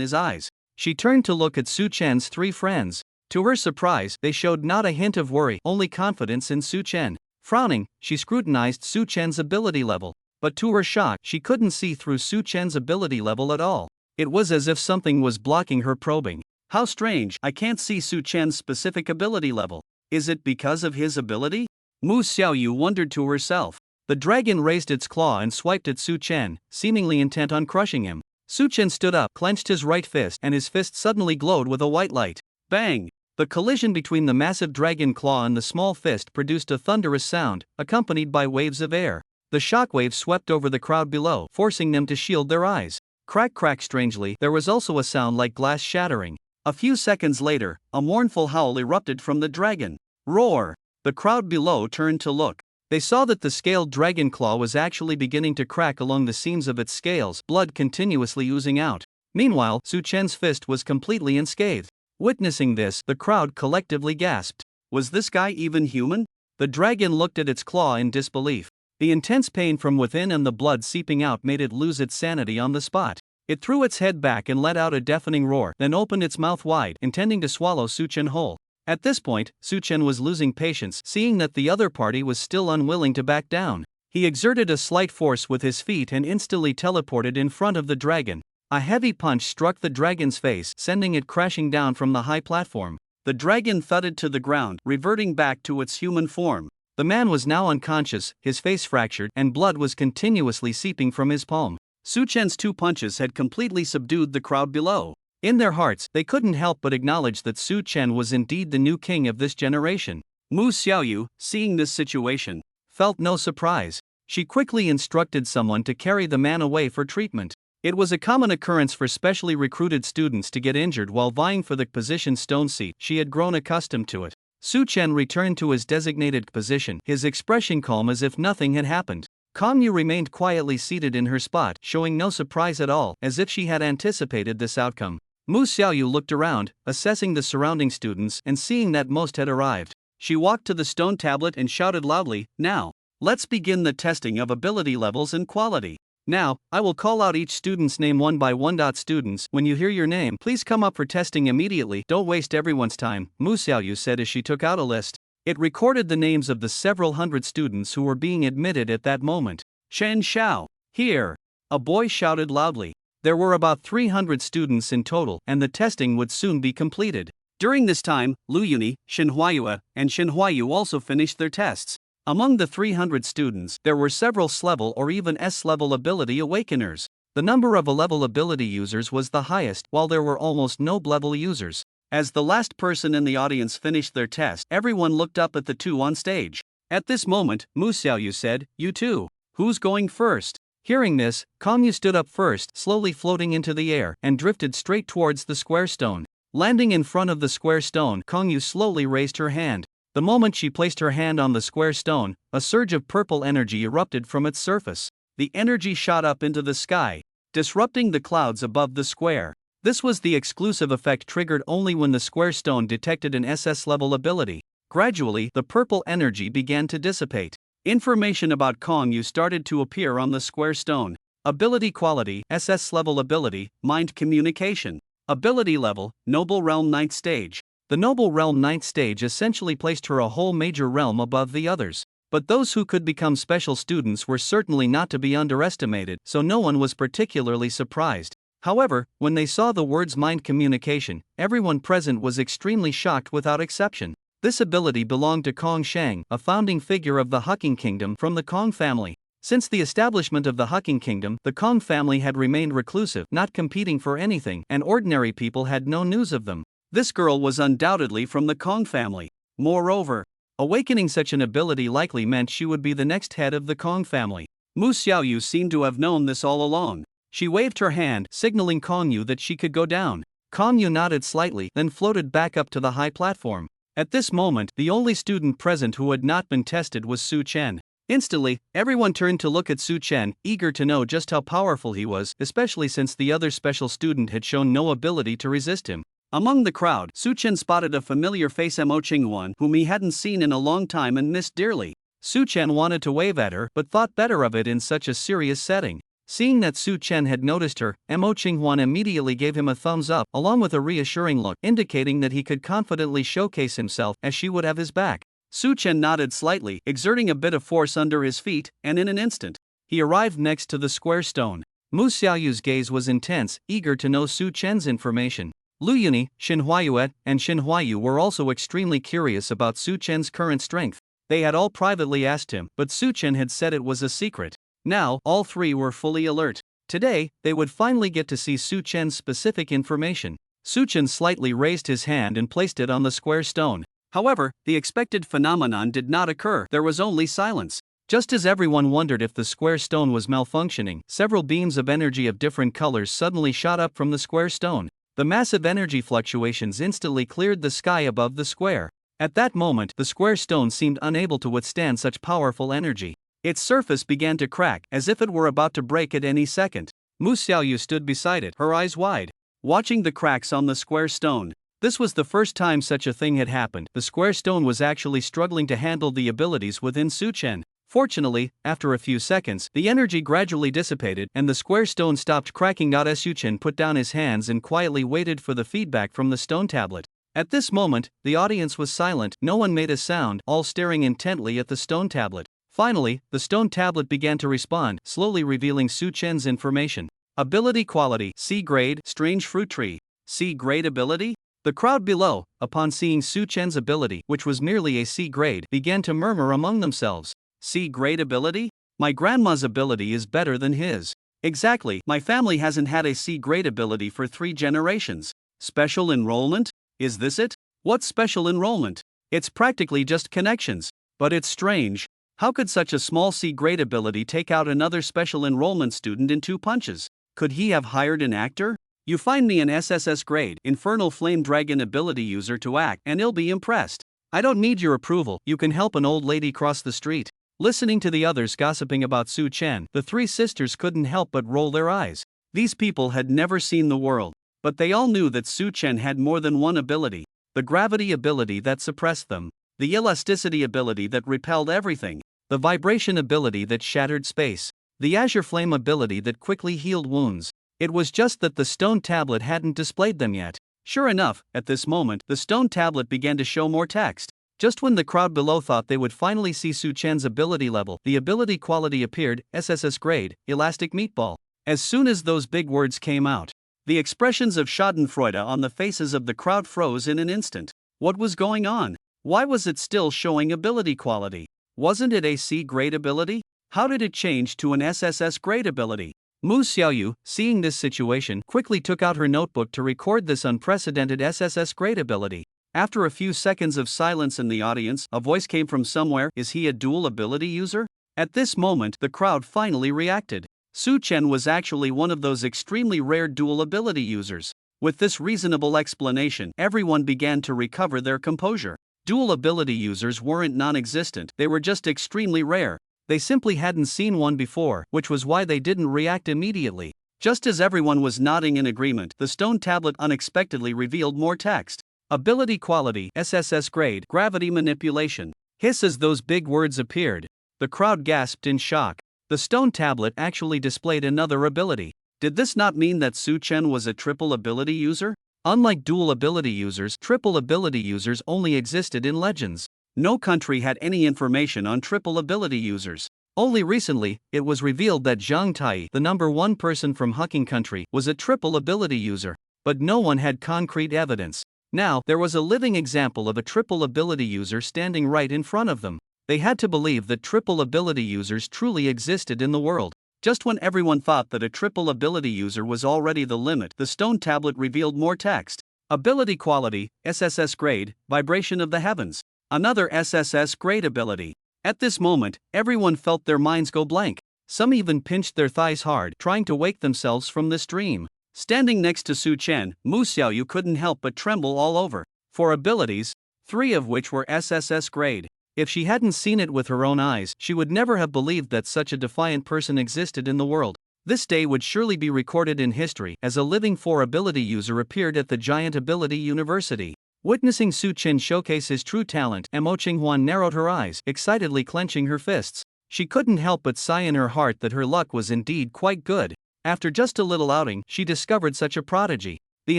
his eyes. She turned to look at Su Chen's three friends. To her surprise, they showed not a hint of worry, only confidence in Su Chen. Frowning, she scrutinized Su Chen's ability level, but to her shock, she couldn't see through Su Chen's ability level at all. It was as if something was blocking her probing. How strange, I can't see Su Chen's specific ability level. Is it because of his ability? Mu Xiaoyu wondered to herself. The dragon raised its claw and swiped at Su Chen, seemingly intent on crushing him. Su Chen stood up, clenched his right fist, and his fist suddenly glowed with a white light. Bang! The collision between the massive dragon claw and the small fist produced a thunderous sound, accompanied by waves of air. The shockwave swept over the crowd below, forcing them to shield their eyes. Crack crack. Strangely, there was also a sound like glass shattering. A few seconds later, a mournful howl erupted from the dragon. Roar! The crowd below turned to look. They saw that the scaled dragon claw was actually beginning to crack along the seams of its scales, blood continuously oozing out. Meanwhile, Su Chen's fist was completely unscathed. Witnessing this, the crowd collectively gasped. Was this guy even human? The dragon looked at its claw in disbelief. The intense pain from within and the blood seeping out made it lose its sanity on the spot. It threw its head back and let out a deafening roar, then opened its mouth wide, intending to swallow Su Chen whole. At this point, Su Chen was losing patience, seeing that the other party was still unwilling to back down. He exerted a slight force with his feet and instantly teleported in front of the dragon. A heavy punch struck the dragon's face, sending it crashing down from the high platform. The dragon thudded to the ground, reverting back to its human form. The man was now unconscious, his face fractured, and blood was continuously seeping from his palm. Su Chen's two punches had completely subdued the crowd below. In their hearts, they couldn't help but acknowledge that Su Chen was indeed the new king of this generation. Mu Xiaoyu, seeing this situation, felt no surprise. She quickly instructed someone to carry the man away for treatment. It was a common occurrence for specially recruited students to get injured while vying for the position stone seat. She had grown accustomed to it. Su Chen returned to his designated position, his expression calm as if nothing had happened. Kong Yu remained quietly seated in her spot, showing no surprise at all, as if she had anticipated this outcome. Mu Xiaoyu looked around, assessing the surrounding students and seeing that most had arrived. She walked to the stone tablet and shouted loudly, "Now, let's begin the testing of ability levels and quality. Now, I will call out each student's name one by one. Students, when you hear your name, please come up for testing immediately. Don't waste everyone's time," Mu Xiaoyu said as she took out a list. It recorded the names of the several hundred students who were being admitted at that moment. "Chen Xiao, here!" a boy shouted loudly. There were about 300 students in total, and the testing would soon be completed. During this time, Lu Yuni, Shen Huayue, and Shen Huayu also finished their tests. Among the 300 students, there were several S-level or even S-level ability awakeners. The number of A-level ability users was the highest, while there were almost no B-level users. As the last person in the audience finished their test, everyone looked up at the two on stage. At this moment, Mu Xiaoyu said, "You two, who's going first?" Hearing this, Kong Yu stood up first, slowly floating into the air, and drifted straight towards the square stone. Landing in front of the square stone, Kong Yu slowly raised her hand. The moment she placed her hand on the square stone, a surge of purple energy erupted from its surface. The energy shot up into the sky, disrupting the clouds above the square. This was the exclusive effect triggered only when the square stone detected an SS-level ability. Gradually, the purple energy began to dissipate. Information about Kong Yu started to appear on the square stone. Ability quality, SS-level ability, mind communication. Ability level, Noble Realm 9th stage. The Noble Realm 9th stage essentially placed her a whole major realm above the others. But those who could become special students were certainly not to be underestimated, so no one was particularly surprised. However, when they saw the words mind communication, everyone present was extremely shocked without exception. This ability belonged to Kong Shang, a founding figure of the Hucking Kingdom from the Kong family. Since the establishment of the Hucking Kingdom, the Kong family had remained reclusive, not competing for anything, and ordinary people had no news of them. This girl was undoubtedly from the Kong family. Moreover, awakening such an ability likely meant she would be the next head of the Kong family. Mu Xiaoyu seemed to have known this all along. She waved her hand, signaling Kong Yu that she could go down. Kong Yu nodded slightly, then floated back up to the high platform. At this moment, the only student present who had not been tested was Su Chen. Instantly, everyone turned to look at Su Chen, eager to know just how powerful he was, especially since the other special student had shown no ability to resist him. Among the crowd, Suchen spotted a familiar face, Mo Chingwan, whom he hadn't seen in a long time and missed dearly. Suchen wanted to wave at her but thought better of it in such a serious setting. Seeing that Suchen had noticed her, Mo Chingwan immediately gave him a thumbs up along with a reassuring look, indicating that he could confidently showcase himself as she would have his back. Suchen nodded slightly, exerting a bit of force under his feet, and in an instant, he arrived next to the square stone. Mu Xiaoyu's gaze was intense, eager to know Suchen's information. Lu Yuni, Xin Huayuet, and Xin Huayu were also extremely curious about Suchen's current strength. They had all privately asked him, but Suchen had said it was a secret. Now, all three were fully alert. Today, they would finally get to see Suchen's specific information. Suchen slightly raised his hand and placed it on the square stone. However, the expected phenomenon did not occur. There was only silence. Just as everyone wondered if the square stone was malfunctioning, several beams of energy of different colors suddenly shot up from the square stone. The massive energy fluctuations instantly cleared the sky above the square. At that moment, the square stone seemed unable to withstand such powerful energy. Its surface began to crack, as if it were about to break at any second. Mu Xiaoyu stood beside it, her eyes wide, watching the cracks on the square stone. This was the first time such a thing had happened. The square stone was actually struggling to handle the abilities within Suchen. Fortunately, after a few seconds, the energy gradually dissipated and the square stone stopped cracking. As Suchen put down his hands and quietly waited for the feedback from the stone tablet. At this moment, the audience was silent, no one made a sound, all staring intently at the stone tablet. Finally, the stone tablet began to respond, slowly revealing Suchen's information. Ability quality, C grade, strange fruit tree. C grade ability? The crowd below, upon seeing Suchen's ability, which was merely a C grade, began to murmur among themselves. C grade ability? My grandma's ability is better than his. Exactly, my family hasn't had a C grade ability for 3 generations. Special enrollment? Is this it? What's special enrollment? It's practically just connections. But it's strange. How could such a small C grade ability take out another special enrollment student in 2 punches? Could he have hired an actor? You find me an SSS grade, Infernal Flame Dragon ability user to act, and he'll be impressed. I don't need your approval, you can help an old lady cross the street. Listening to the others gossiping about Suchen, the 3 sisters couldn't help but roll their eyes. These people had never seen the world. But they all knew that Suchen had more than one ability. The gravity ability that suppressed them. The elasticity ability that repelled everything. The vibration ability that shattered space. The azure flame ability that quickly healed wounds. It was just that the stone tablet hadn't displayed them yet. Sure enough, at this moment, the stone tablet began to show more text. Just when the crowd below thought they would finally see Suchen's ability level, the ability quality appeared, SSS grade, elastic meatball. As soon as those big words came out, the expressions of schadenfreude on the faces of the crowd froze in an instant. What was going on? Why was it still showing ability quality? Wasn't it a C grade ability? How did it change to an SSS grade ability? Mu Xiaoyu, seeing this situation, quickly took out her notebook to record this unprecedented SSS grade ability. After a few seconds of silence in the audience, a voice came from somewhere. Is he a dual ability user? At this moment, the crowd finally reacted. Suchen was actually one of those extremely rare dual ability users. With this reasonable explanation, everyone began to recover their composure. Dual ability users weren't non-existent, they were just extremely rare. They simply hadn't seen one before, which was why they didn't react immediately. Just as everyone was nodding in agreement, the stone tablet unexpectedly revealed more text. Ability quality, SSS grade, gravity manipulation. Hiss as those big words appeared. The crowd gasped in shock. The stone tablet actually displayed another ability. Did this not mean that Suchen was a triple ability user? Unlike dual ability users, triple ability users only existed in legends. No country had any information on triple ability users. Only recently, it was revealed that Zhang Tai, the number 1 person from Hucking Country, was a triple ability user. But no one had concrete evidence. Now, there was a living example of a triple ability user standing right in front of them. They had to believe that triple ability users truly existed in the world. Just when everyone thought that a triple ability user was already the limit, the stone tablet revealed more text. Ability quality, SSS grade, vibration of the heavens. Another SSS grade ability. At this moment, everyone felt their minds go blank. Some even pinched their thighs hard, trying to wake themselves from this dream. Standing next to Suchen, Mu Xiaoyu couldn't help but tremble all over. For abilities, 3 of which were SSS grade. If she hadn't seen it with her own eyes, she would never have believed that such a defiant person existed in the world. This day would surely be recorded in history as a living 4 ability user appeared at the Giant Ability University. Witnessing Su Chen showcase his true talent, Mo Qinghuan narrowed her eyes, excitedly clenching her fists. She couldn't help but sigh in her heart that her luck was indeed quite good. After just a little outing, she discovered such a prodigy. The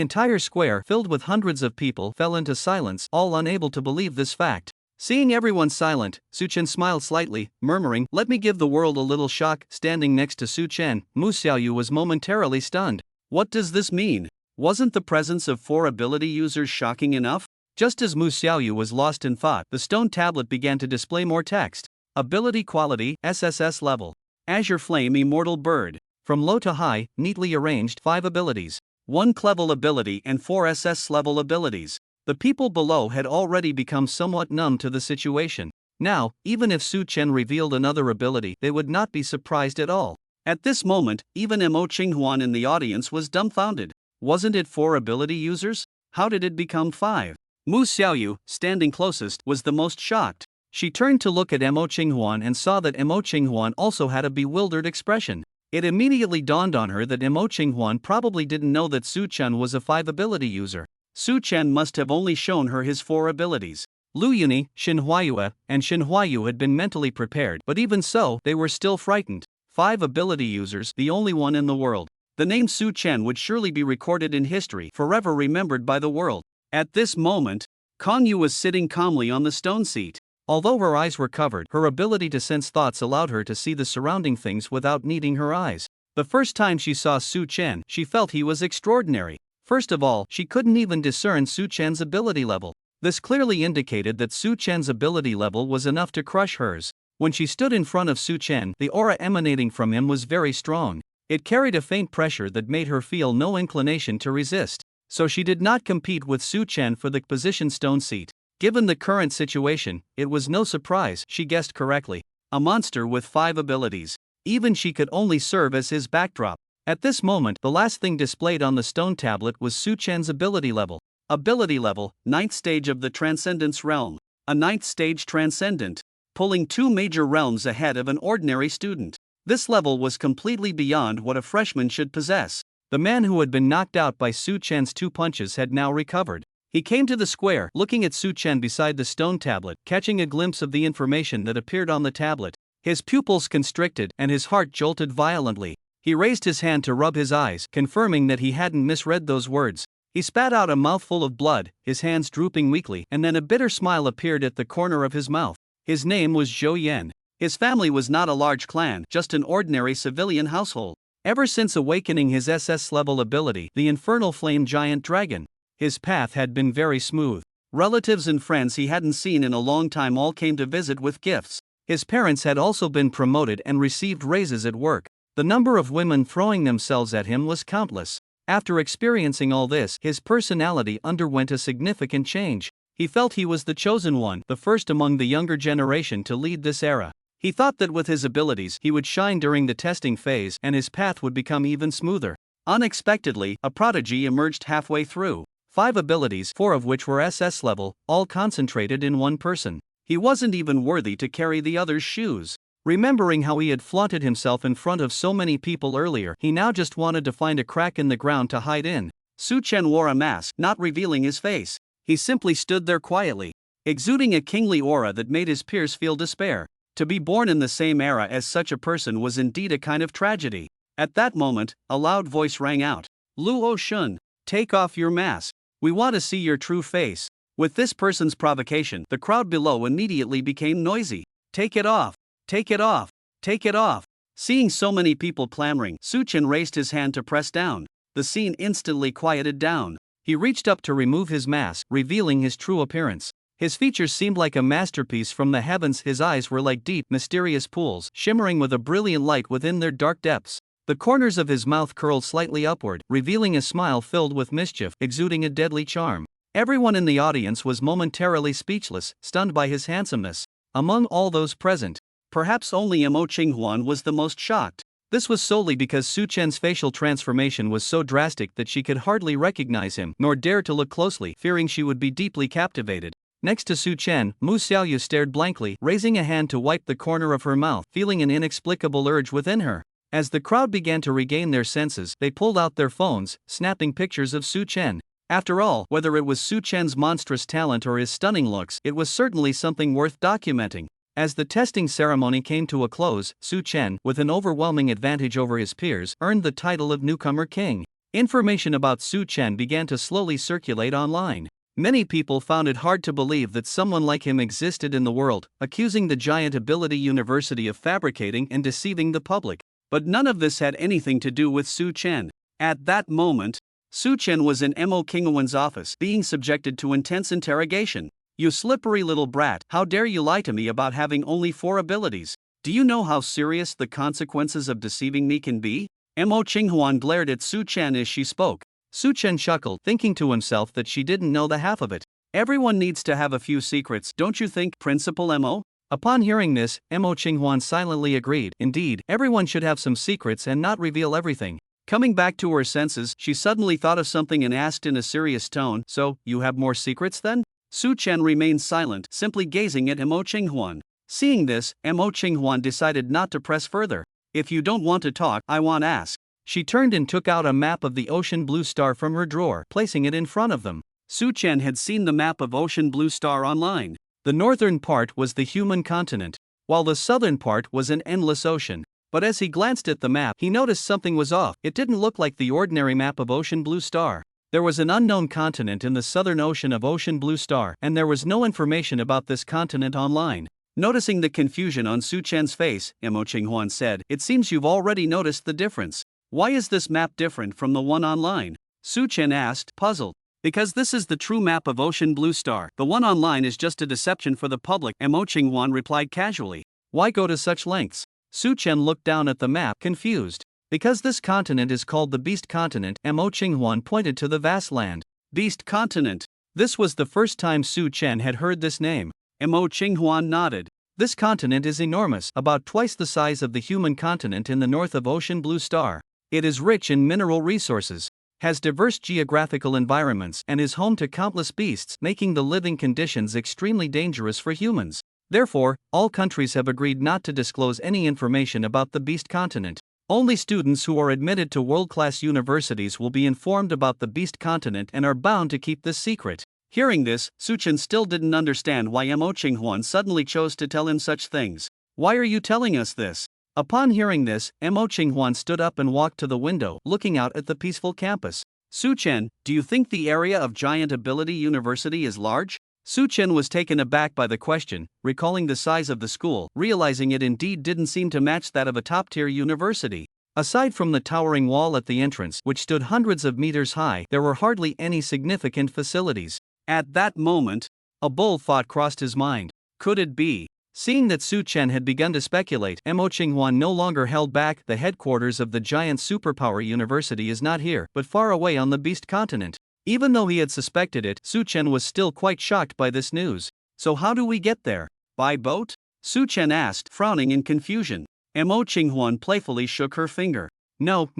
entire square, filled with hundreds of people, fell into silence, all unable to believe this fact. Seeing everyone silent, Su Chen smiled slightly, murmuring, "Let me give the world a little shock." Standing next to Su Chen, Mu Xiaoyu was momentarily stunned. What does this mean? Wasn't the presence of 4 ability users shocking enough? Just as Mu Xiaoyu was lost in thought, the stone tablet began to display more text. Ability quality, SSS level. Azure Flame Immortal Bird. From low to high, neatly arranged, 5 abilities. 1 clever ability and 4 SS level abilities. The people below had already become somewhat numb to the situation. Now, even if Su Chen revealed another ability, they would not be surprised at all. At this moment, even Mo Qinghuan in the audience was dumbfounded. Wasn't it 4 ability users? How did it become 5? Mu Xiaoyu, standing closest, was the most shocked. She turned to look at Mo Qinghuan and saw that Mo Qinghuan also had a bewildered expression. It immediately dawned on her that Mo Qinghuan probably didn't know that Su Chen was a 5 ability user. Su Chen must have only shown her his 4 abilities. Lu Yuni, Xin Huayue, and Xin Huayu had been mentally prepared, but even so, they were still frightened. 5 ability users, the only one in the world. The name Su Chen would surely be recorded in history, forever remembered by the world. At this moment, Kong Yu was sitting calmly on the stone seat. Although her eyes were covered, her ability to sense thoughts allowed her to see the surrounding things without needing her eyes. The first time she saw Su Chen, she felt he was extraordinary. First of all, she couldn't even discern Su Chen's ability level. This clearly indicated that Su Chen's ability level was enough to crush hers. When she stood in front of Su Chen, the aura emanating from him was very strong. It carried a faint pressure that made her feel no inclination to resist. So she did not compete with Su Chen for the position stone seat. Given the current situation, it was no surprise she guessed correctly. A monster with 5 abilities. Even she could only serve as his backdrop. At this moment, the last thing displayed on the stone tablet was Su Chen's ability level. Ability level, 9th stage of the Transcendence Realm. A 9th stage Transcendent. Pulling 2 major realms ahead of an ordinary student. This level was completely beyond what a freshman should possess. The man who had been knocked out by Su Chen's 2 punches had now recovered. He came to the square, looking at Su Chen beside the stone tablet, catching a glimpse of the information that appeared on the tablet. His pupils constricted, and his heart jolted violently. He raised his hand to rub his eyes, confirming that he hadn't misread those words. He spat out a mouthful of blood, his hands drooping weakly, and then a bitter smile appeared at the corner of his mouth. His name was Zhou Yan. His family was not a large clan, just an ordinary civilian household. Ever since awakening his SS-level ability, the Infernal Flame Giant Dragon, his path had been very smooth. Relatives and friends he hadn't seen in a long time all came to visit with gifts. His parents had also been promoted and received raises at work. The number of women throwing themselves at him was countless. After experiencing all this, his personality underwent a significant change. He felt he was the chosen one, the first among the younger generation to lead this era. He thought that with his abilities, he would shine during the testing phase and his path would become even smoother. Unexpectedly, a prodigy emerged halfway through. 5 abilities, 4 of which were SS level, all concentrated in one person. He wasn't even worthy to carry the other's shoes. Remembering how he had flaunted himself in front of so many people earlier, he now just wanted to find a crack in the ground to hide in. Su Chen wore a mask, not revealing his face. He simply stood there quietly, exuding a kingly aura that made his peers feel despair. To be born in the same era as such a person was indeed a kind of tragedy. At that moment, a loud voice rang out. "Luo Shun, take off your mask. We want to see your true face." With this person's provocation, the crowd below immediately became noisy. "Take it off! Take it off! Take it off!" Seeing so many people clamoring, Su Chen raised his hand to press down. The scene instantly quieted down. He reached up to remove his mask, revealing his true appearance. His features seemed like a masterpiece from the heavens. His eyes were like deep, mysterious pools, shimmering with a brilliant light within their dark depths. The corners of his mouth curled slightly upward, revealing a smile filled with mischief, exuding a deadly charm. Everyone in the audience was momentarily speechless, stunned by his handsomeness. Among all those present, perhaps only Mo Qinghuan was the most shocked. This was solely because Su Chen's facial transformation was so drastic that she could hardly recognize him, nor dare to look closely, fearing she would be deeply captivated. Next to Su Chen, Mu Xiaoyu stared blankly, raising a hand to wipe the corner of her mouth, feeling an inexplicable urge within her. As the crowd began to regain their senses, they pulled out their phones, snapping pictures of Su Chen. After all, whether it was Su Chen's monstrous talent or his stunning looks, it was certainly something worth documenting. As the testing ceremony came to a close, Su Chen, with an overwhelming advantage over his peers, earned the title of Newcomer King. Information about Su Chen began to slowly circulate online. Many people found it hard to believe that someone like him existed in the world, accusing the Giant Ability University of fabricating and deceiving the public. But none of this had anything to do with Su Chen. At that moment, Su Chen was in Mo Kingwan's office, being subjected to intense interrogation. "You slippery little brat, how dare you lie to me about having only 4 abilities? Do you know how serious the consequences of deceiving me can be?" Mo Qinghuan glared at Su Chen as she spoke. Su Chen chuckled, thinking to himself that she didn't know the half of it. "Everyone needs to have a few secrets, don't you think, Principal Mo?" Upon hearing this, Mo Qinghuan silently agreed. Indeed, everyone should have some secrets and not reveal everything. Coming back to her senses, she suddenly thought of something and asked in a serious tone, "So, you have more secrets then?" Su Chen remained silent, simply gazing at Mo Qinghuan. Seeing this, Mo Qinghuan decided not to press further. "If you don't want to talk, I won't ask." She turned and took out a map of the ocean blue star from her drawer, placing it in front of them. Su Chen had seen the map of ocean blue star online. The northern part was the human continent, while the southern part was an endless ocean. But as he glanced at the map, he noticed something was off. It didn't look like the ordinary map of ocean blue star. There was an unknown continent in the southern ocean of ocean blue star, and there was no information about this continent online. Noticing the confusion on Su Chen's face, Mo Qinghuan said, "It seems you've already noticed the difference. Why is this map different from the one online?" Su Chen asked, puzzled. "Because this is the true map of ocean blue star. The one online is just a deception for the public," Mo Qinghuan replied casually. "Why go to such lengths?" Su Chen looked down at the map, confused. "Because this continent is called the Beast Continent," Mo Qinghuan pointed to the vast land. Beast Continent. This was the first time Su Chen had heard this name. Mo Qinghuan nodded. "This continent is enormous, about twice the size of the human continent in the north of ocean blue star. It is rich in mineral resources, has diverse geographical environments, and is home to countless beasts, making the living conditions extremely dangerous for humans. Therefore, all countries have agreed not to disclose any information about the Beast Continent. Only students who are admitted to world-class universities will be informed about the Beast Continent and are bound to keep this secret." Hearing this, Su Chen still didn't understand why Mo Qinghuan suddenly chose to tell him such things. "Why are you telling us this?" Upon hearing this, Mo Qinghuan stood up and walked to the window, looking out at the peaceful campus. "Su Chen, do you think the area of Giant Ability University is large?" Su Chen was taken aback by the question, recalling the size of the school, realizing it indeed didn't seem to match that of a top-tier university. Aside from the towering wall at the entrance, which stood hundreds of meters high, there were hardly any significant facilities. At that moment, a bold thought crossed his mind. Could it be? Seeing that Su Chen had begun to speculate, Mo Qinghuan no longer held back. "The headquarters of the giant superpower university is not here, but far away on the Beast Continent." Even though he had suspected it, Su Chen was still quite shocked by this news. "So how do we get there? By boat?" Su Chen asked, frowning in confusion. Mo Qinghuan playfully shook her finger. No,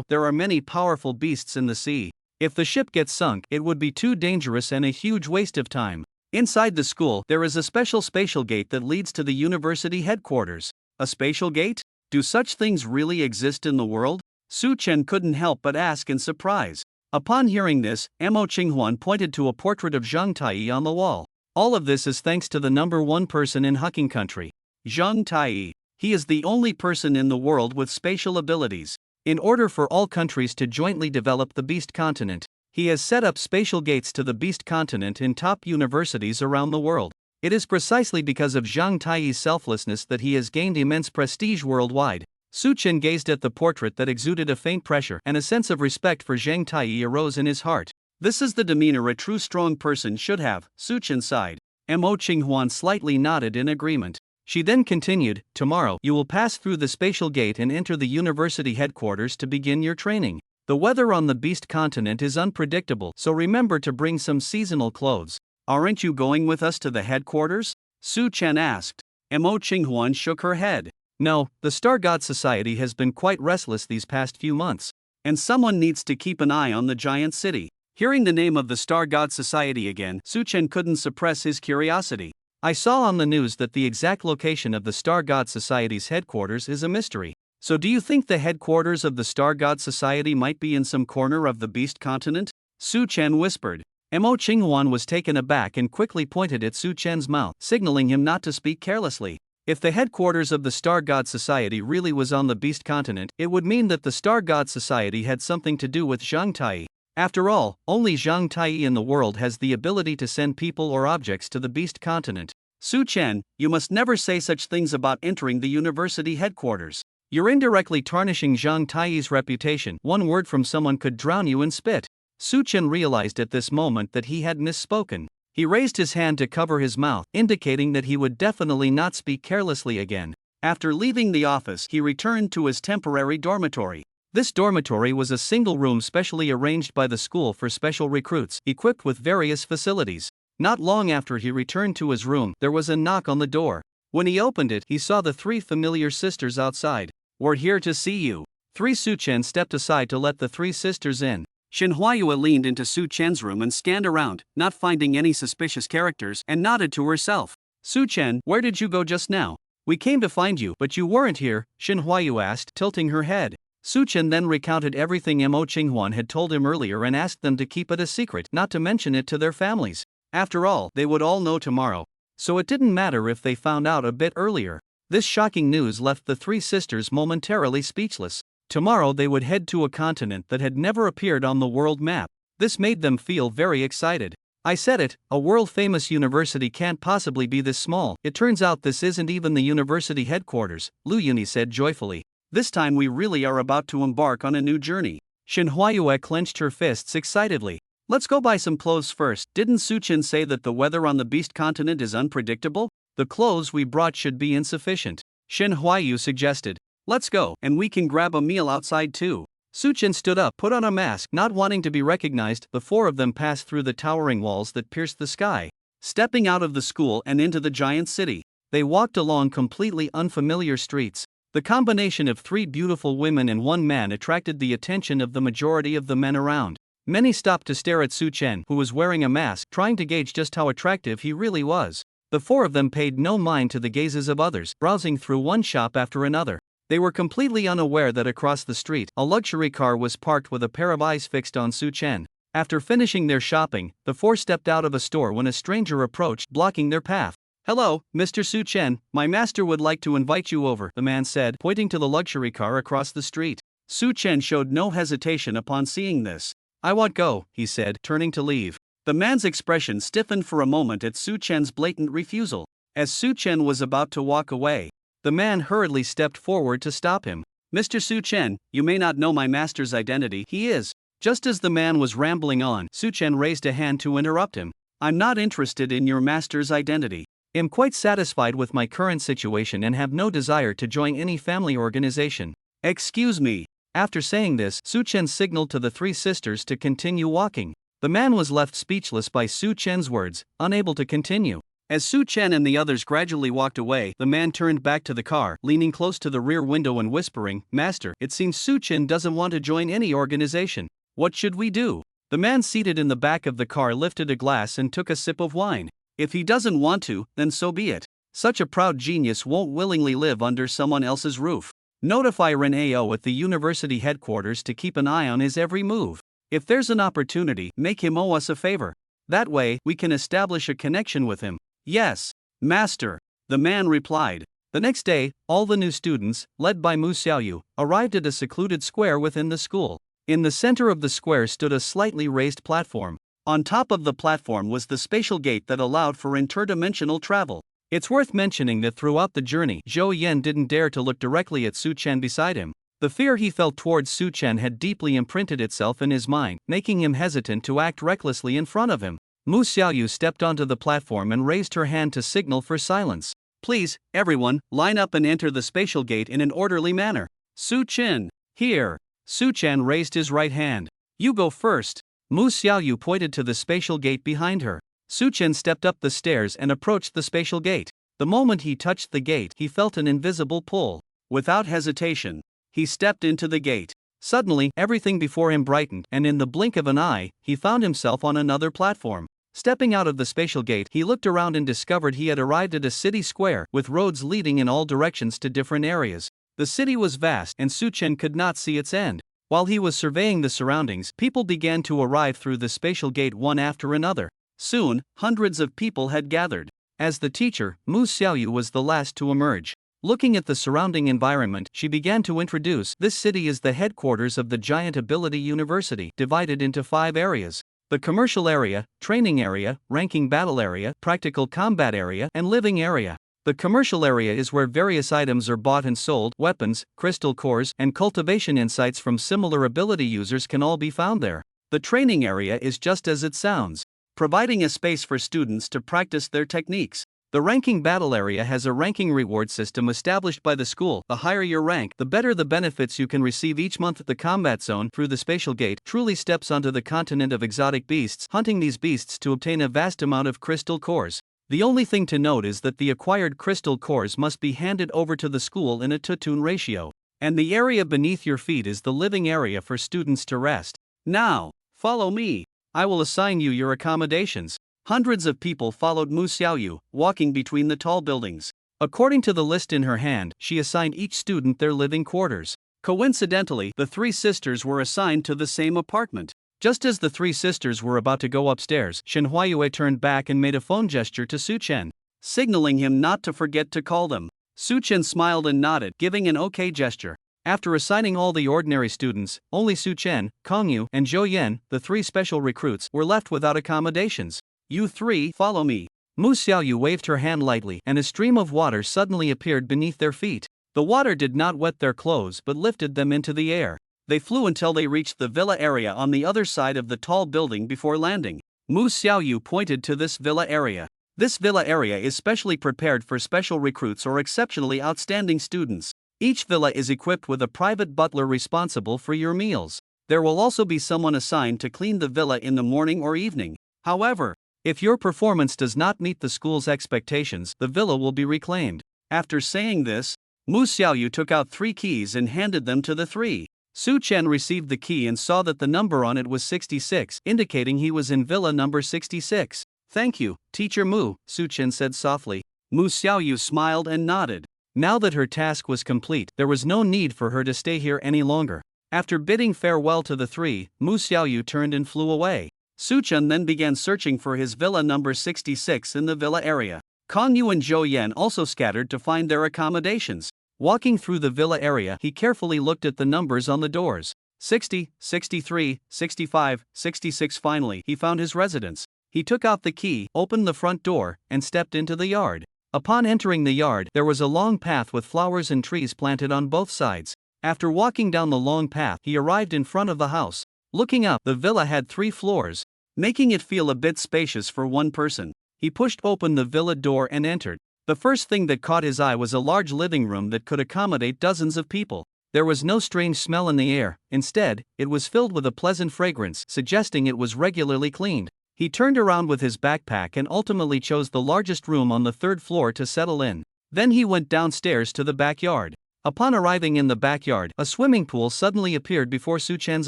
there are many powerful beasts in the sea. If the ship gets sunk, it would be too dangerous and a huge waste of time. Inside the school, there is a special spatial gate that leads to the university headquarters." A spatial gate? Do such things really exist in the world? Su Chen couldn't help but ask in surprise. Upon hearing this, Mo Qinghuan pointed to a portrait of Zhang Taiyi on the wall. "All of this is thanks to the number 1 person in Hucking Country. Zhang Taiyi. He is the only person in the world with spatial abilities. In order for all countries to jointly develop the Beast Continent, he has set up spatial gates to the Beast Continent in top universities around the world. It is precisely because of Zhang Taiyi's selflessness that he has gained immense prestige worldwide." Su Chen gazed at the portrait that exuded a faint pressure, and a sense of respect for Zhang Taiyi arose in his heart. "This is the demeanor a true strong person should have," Su Chen sighed. Mo Qinghuan slightly nodded in agreement. She then continued, "Tomorrow, you will pass through the spatial gate and enter the university headquarters to begin your training. The weather on the Beast Continent is unpredictable, so remember to bring some seasonal clothes." "Aren't you going with us to the headquarters?" Su Chen asked. Mo Qinghuan shook her head. "No, the Star God Society has been quite restless these past few months. And someone needs to keep an eye on the giant city." Hearing the name of the Star God Society again, Su Chen couldn't suppress his curiosity. "I saw on the news that the exact location of the Star God Society's headquarters is a mystery. So do you think the headquarters of the Star God Society might be in some corner of the Beast Continent? Su Chen whispered. Mo Qinghuan was taken aback and quickly pointed at Su Chen's mouth, signaling him not to speak carelessly. If the headquarters of the Star God Society really was on the Beast Continent, it would mean that the Star God Society had something to do with Zhang Tai. After all, only Zhang Tai in the world has the ability to send people or objects to the Beast Continent. Su Chen, you must never say such things about entering the university headquarters. You're indirectly tarnishing Zhang Tai's reputation. One word from someone could drown you in spit. Su Chen realized at this moment that he had misspoken. He raised his hand to cover his mouth, indicating that he would definitely not speak carelessly again. After leaving the office, he returned to his temporary dormitory. This dormitory was a single room specially arranged by the school for special recruits, equipped with various facilities. Not long after he returned to his room, there was a knock on the door. When he opened it, he saw the three familiar sisters outside. We're here to see you. Su Chen stepped aside to let the three sisters in. Shen Huayue leaned into Su Chen's room and scanned around, not finding any suspicious characters, and nodded to herself. Su Chen, where did you go just now? We came to find you, but you weren't here, Shen Huayue asked, tilting her head. Su Chen then recounted everything Mo Qinghuan had told him earlier and asked them to keep it a secret, not to mention it to their families. After all, they would all know tomorrow. So it didn't matter if they found out a bit earlier. This shocking news left the three sisters momentarily speechless. Tomorrow they would head to a continent that had never appeared on the world map. This made them feel very excited. I said it, a world-famous university can't possibly be this small. It turns out this isn't even the university headquarters, Lu Yuni said joyfully. This time we really are about to embark on a new journey. Shen Huayue clenched her fists excitedly. Let's go buy some clothes first. Didn't Su Chen say that the weather on the Beast Continent is unpredictable? The clothes we brought should be insufficient. Shen Huayue suggested. Let's go, and we can grab a meal outside too. Su Chen stood up, put on a mask, not wanting to be recognized. The four of them passed through the towering walls that pierced the sky. Stepping out of the school and into the giant city, they walked along completely unfamiliar streets. The combination of three beautiful women and one man attracted the attention of the majority of the men around. Many stopped to stare at Su Chen, who was wearing a mask, trying to gauge just how attractive he really was. The four of them paid no mind to the gazes of others, browsing through one shop after another. They were completely unaware that across the street, a luxury car was parked with a pair of eyes fixed on Su Chen. After finishing their shopping, the four stepped out of a store when a stranger approached, blocking their path. Hello, Mr. Su Chen, my master would like to invite you over, the man said, pointing to the luxury car across the street. Su Chen showed no hesitation upon seeing this. I won't go, he said, turning to leave. The man's expression stiffened for a moment at Su Chen's blatant refusal. As Su Chen was about to walk away, the man hurriedly stepped forward to stop him. Mr. Su Chen, you may not know my master's identity. He is. Just as the man was rambling on, Su Chen raised a hand to interrupt him. I'm not interested in your master's identity. I'm quite satisfied with my current situation and have no desire to join any family organization. Excuse me. After saying this, Su Chen signaled to the three sisters to continue walking. The man was left speechless by Su Chen's words, unable to continue. As Su Chen and the others gradually walked away, the man turned back to the car, leaning close to the rear window and whispering, Master, it seems Su Chen doesn't want to join any organization. What should we do? The man seated in the back of the car lifted a glass and took a sip of wine. If he doesn't want to, then so be it. Such a proud genius won't willingly live under someone else's roof. Notify Ren Ao at the university headquarters to keep an eye on his every move. If there's an opportunity, make him owe us a favor. That way, we can establish a connection with him. Yes, Master, the man replied. The next day, all the new students, led by Mu Xiaoyu, arrived at a secluded square within the school. In the center of the square stood a slightly raised platform. On top of the platform was the spatial gate that allowed for interdimensional travel. It's worth mentioning that throughout the journey, Zhou Yan didn't dare to look directly at Su Chen beside him. The fear he felt towards Su Chen had deeply imprinted itself in his mind, making him hesitant to act recklessly in front of him. Mu Xiaoyu stepped onto the platform and raised her hand to signal for silence. Please, everyone, line up and enter the spatial gate in an orderly manner. Su Chen, here. Su Chen raised his right hand. You go first. Mu Xiaoyu pointed to the spatial gate behind her. Su Chen stepped up the stairs and approached the spatial gate. The moment he touched the gate, he felt an invisible pull. Without hesitation, he stepped into the gate. Suddenly, everything before him brightened, and in the blink of an eye, he found himself on another platform. Stepping out of the spatial gate, he looked around and discovered he had arrived at a city square, with roads leading in all directions to different areas. The city was vast and Su-chen could not see its end. While he was surveying the surroundings, people began to arrive through the spatial gate one after another. Soon, hundreds of people had gathered. As the teacher, Mu Xiaoyu was the last to emerge. Looking at the surrounding environment, she began to introduce, this city is the headquarters of the Giant Ability University, divided into 5 areas. The commercial area, training area, ranking battle area, practical combat area, and living area. The commercial area is where various items are bought and sold, weapons, crystal cores, and cultivation insights from similar ability users can all be found there. The training area is just as it sounds, providing a space for students to practice their techniques. The ranking battle area has a ranking reward system established by the school. The higher your rank, the better the benefits you can receive each month. The combat zone, through the spatial gate, truly steps onto the continent of exotic beasts, hunting these beasts to obtain a vast amount of crystal cores. The only thing to note is that the acquired crystal cores must be handed over to the school in a 2-to-1 ratio. And the area beneath your feet is the living area for students to rest. Now, follow me. I will assign you your accommodations. Hundreds of people followed Mu Xiaoyu, walking between the tall buildings. According to the list in her hand, she assigned each student their living quarters. Coincidentally, the 3 sisters were assigned to the same apartment. Just as the 3 sisters were about to go upstairs, Shen Huayue turned back and made a phone gesture to Su-chen, signaling him not to forget to call them. Su-chen smiled and nodded, giving an okay gesture. After assigning all the ordinary students, only Su-chen, Kongyu, and Zhou Yan, the 3 special recruits, were left without accommodations. You 3, follow me. Mu Xiaoyu waved her hand lightly, and a stream of water suddenly appeared beneath their feet. The water did not wet their clothes but lifted them into the air. They flew until they reached the villa area on the other side of the tall building before landing. Mu Xiaoyu pointed to this villa area. This villa area is specially prepared for special recruits or exceptionally outstanding students. Each villa is equipped with a private butler responsible for your meals. There will also be someone assigned to clean the villa in the morning or evening. However, if your performance does not meet the school's expectations, the villa will be reclaimed. After saying this, Mu Xiaoyu took out 3 keys and handed them to the 3. Su-chen received the key and saw that the number on it was 66, indicating he was in villa number 66. Thank you, Teacher Mu, Su-chen said softly. Mu Xiaoyu smiled and nodded. Now that her task was complete, there was no need for her to stay here any longer. After bidding farewell to the 3, Mu Xiaoyu turned and flew away. Su-chen then began searching for his villa number 66 in the villa area. Kongyu and Zhou Yan also scattered to find their accommodations. Walking through the villa area, he carefully looked at the numbers on the doors. 60, 63, 65, 66. Finally, he found his residence. He took out the key, opened the front door, and stepped into the yard. Upon entering the yard, there was a long path with flowers and trees planted on both sides. After walking down the long path, he arrived in front of the house. Looking up, the villa had 3 floors, making it feel a bit spacious for one person. He pushed open the villa door and entered. The first thing that caught his eye was a large living room that could accommodate dozens of people. There was no strange smell in the air. Instead, it was filled with a pleasant fragrance, suggesting it was regularly cleaned. He turned around with his backpack and ultimately chose the largest room on the 3rd floor to settle in. Then he went downstairs to the backyard. Upon arriving in the backyard, a swimming pool suddenly appeared before Su-chen's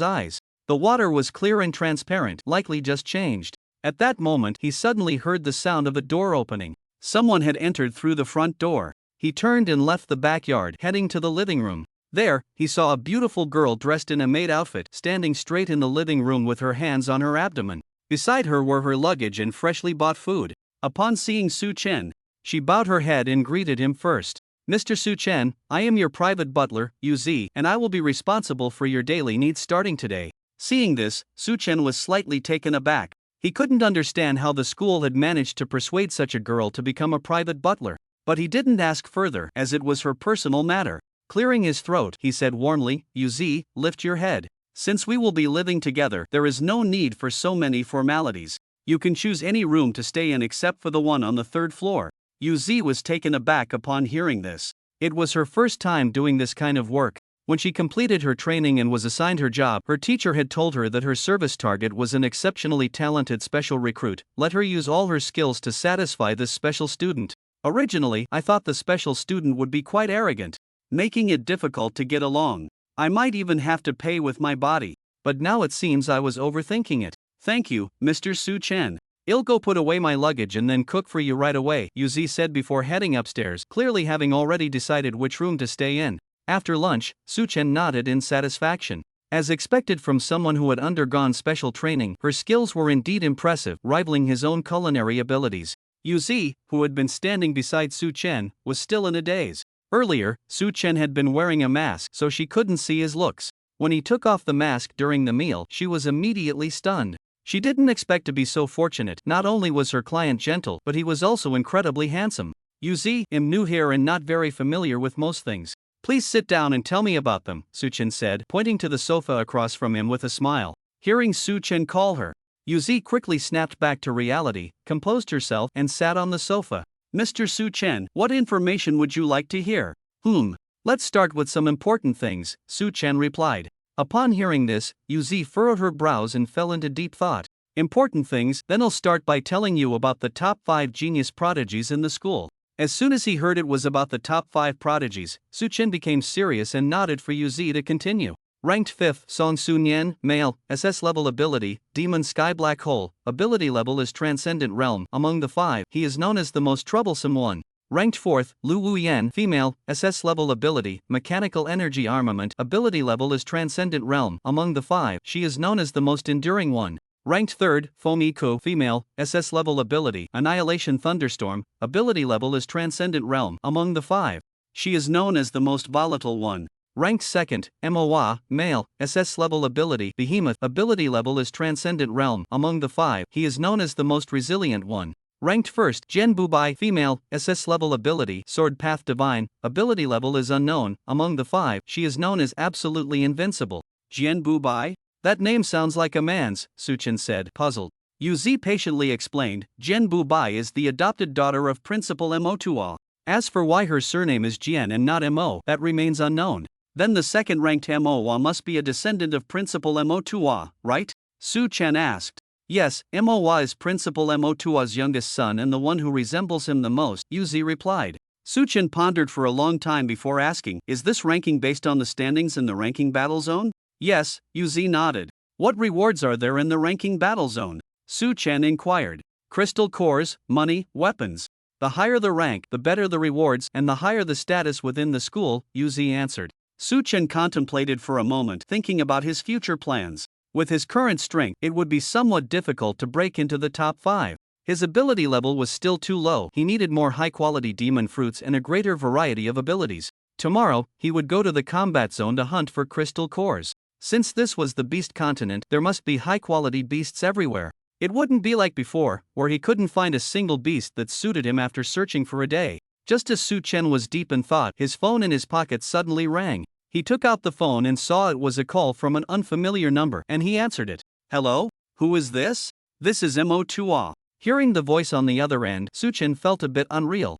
eyes. The water was clear and transparent, likely just changed. At that moment, he suddenly heard the sound of a door opening. Someone had entered through the front door. He turned and left the backyard, heading to the living room. There, he saw a beautiful girl dressed in a maid outfit, standing straight in the living room with her hands on her abdomen. Beside her were her luggage and freshly bought food. Upon seeing Su-chen, she bowed her head and greeted him first. Mr. Su-chen, I am your private butler, Yu-zi, and I will be responsible for your daily needs starting today. Seeing this, Su-chen was slightly taken aback. He couldn't understand how the school had managed to persuade such a girl to become a private butler. But he didn't ask further, as it was her personal matter. Clearing his throat, he said warmly, Yu-zi, lift your head. Since we will be living together, there is no need for so many formalities. You can choose any room to stay in except for the one on the 3rd floor. Yu-zi was taken aback upon hearing this. It was her first time doing this kind of work. When she completed her training and was assigned her job, her teacher had told her that her service target was an exceptionally talented special recruit. Let her use all her skills to satisfy this special student. Originally, I thought the special student would be quite arrogant, making it difficult to get along. I might even have to pay with my body. But now it seems I was overthinking it. Thank you, Mr. Su-chen. I'll go put away my luggage and then cook for you right away, Yu-zi said before heading upstairs, clearly having already decided which room to stay in. After lunch, Su-chen nodded in satisfaction. As expected from someone who had undergone special training, her skills were indeed impressive, rivaling his own culinary abilities. Yuzi, who had been standing beside Su-chen, was still in a daze. Earlier, Su-chen had been wearing a mask so she couldn't see his looks. When he took off the mask during the meal, she was immediately stunned. She didn't expect to be so fortunate. Not only was her client gentle, but he was also incredibly handsome. Yuzi, am new here and not very familiar with most things. Please sit down and tell me about them, Su-chen said, pointing to the sofa across from him with a smile. Hearing Su-chen call her, Yuzi quickly snapped back to reality, composed herself, and sat on the sofa. Mr. Su-chen, what information would you like to hear? Let's start with some important things, Su-chen replied. Upon hearing this, Yuzi furrowed her brows and fell into deep thought. Important things, then I'll start by telling you about the top 5 genius prodigies in the school. As soon as he heard it was about the top 5 prodigies, Su-chen became serious and nodded for Yuzi to continue. Ranked 5th, Song Su-nyen, male, SS level ability, Demon Sky Black Hole, ability level is Transcendent Realm. Among the 5, he is known as the most troublesome one. Ranked 4th, Lu Wu-yen, female, SS level ability, Mechanical Energy Armament, ability level is Transcendent Realm. Among the 5, she is known as the most enduring one. Ranked 3rd, Fomiku, female, SS level ability, Annihilation Thunderstorm, ability level is Transcendent Realm. Among the 5, she is known as the most volatile one. Ranked 2nd, Manhwa, male, SS level ability, Behemoth, ability level is Transcendent Realm. Among the 5, he is known as the most resilient one. Ranked 1st, Jen Bubai, female, SS level ability, Sword Path Divine, ability level is unknown. Among the 5, she is known as absolutely invincible. Jen Bubai? That name sounds like a man's, Su-chen said, puzzled. Yuzi patiently explained, Jen Bubai is the adopted daughter of Principal Mo Tua. As for why her surname is Jian and not Mo, that remains unknown. Then the second-ranked Mo must be a descendant of Principal Mo Tua, right? Su-chen asked. Yes, Mo is Principal Mo Tua's youngest son and the one who resembles him the most, Yuzi replied. Su-chen pondered for a long time before asking, is this ranking based on the standings in the ranking battle zone? Yes, Yuzi nodded. What rewards are there in the ranking battle zone? Su-chen inquired. Crystal cores, money, weapons. The higher the rank, the better the rewards, and the higher the status within the school, Yuzi answered. Su-chen contemplated for a moment, thinking about his future plans. With his current strength, it would be somewhat difficult to break into the top 5. His ability level was still too low. He needed more high-quality demon fruits and a greater variety of abilities. Tomorrow, he would go to the combat zone to hunt for crystal cores. Since this was the beast continent, there must be high-quality beasts everywhere. It wouldn't be like before, where he couldn't find a single beast that suited him after searching for a day. Just as Su-chen was deep in thought, his phone in his pocket suddenly rang. He took out the phone and saw it was a call from an unfamiliar number, and he answered it. Hello? Who is this? This is Mo Tua. Hearing the voice on the other end, Su-chen felt a bit unreal.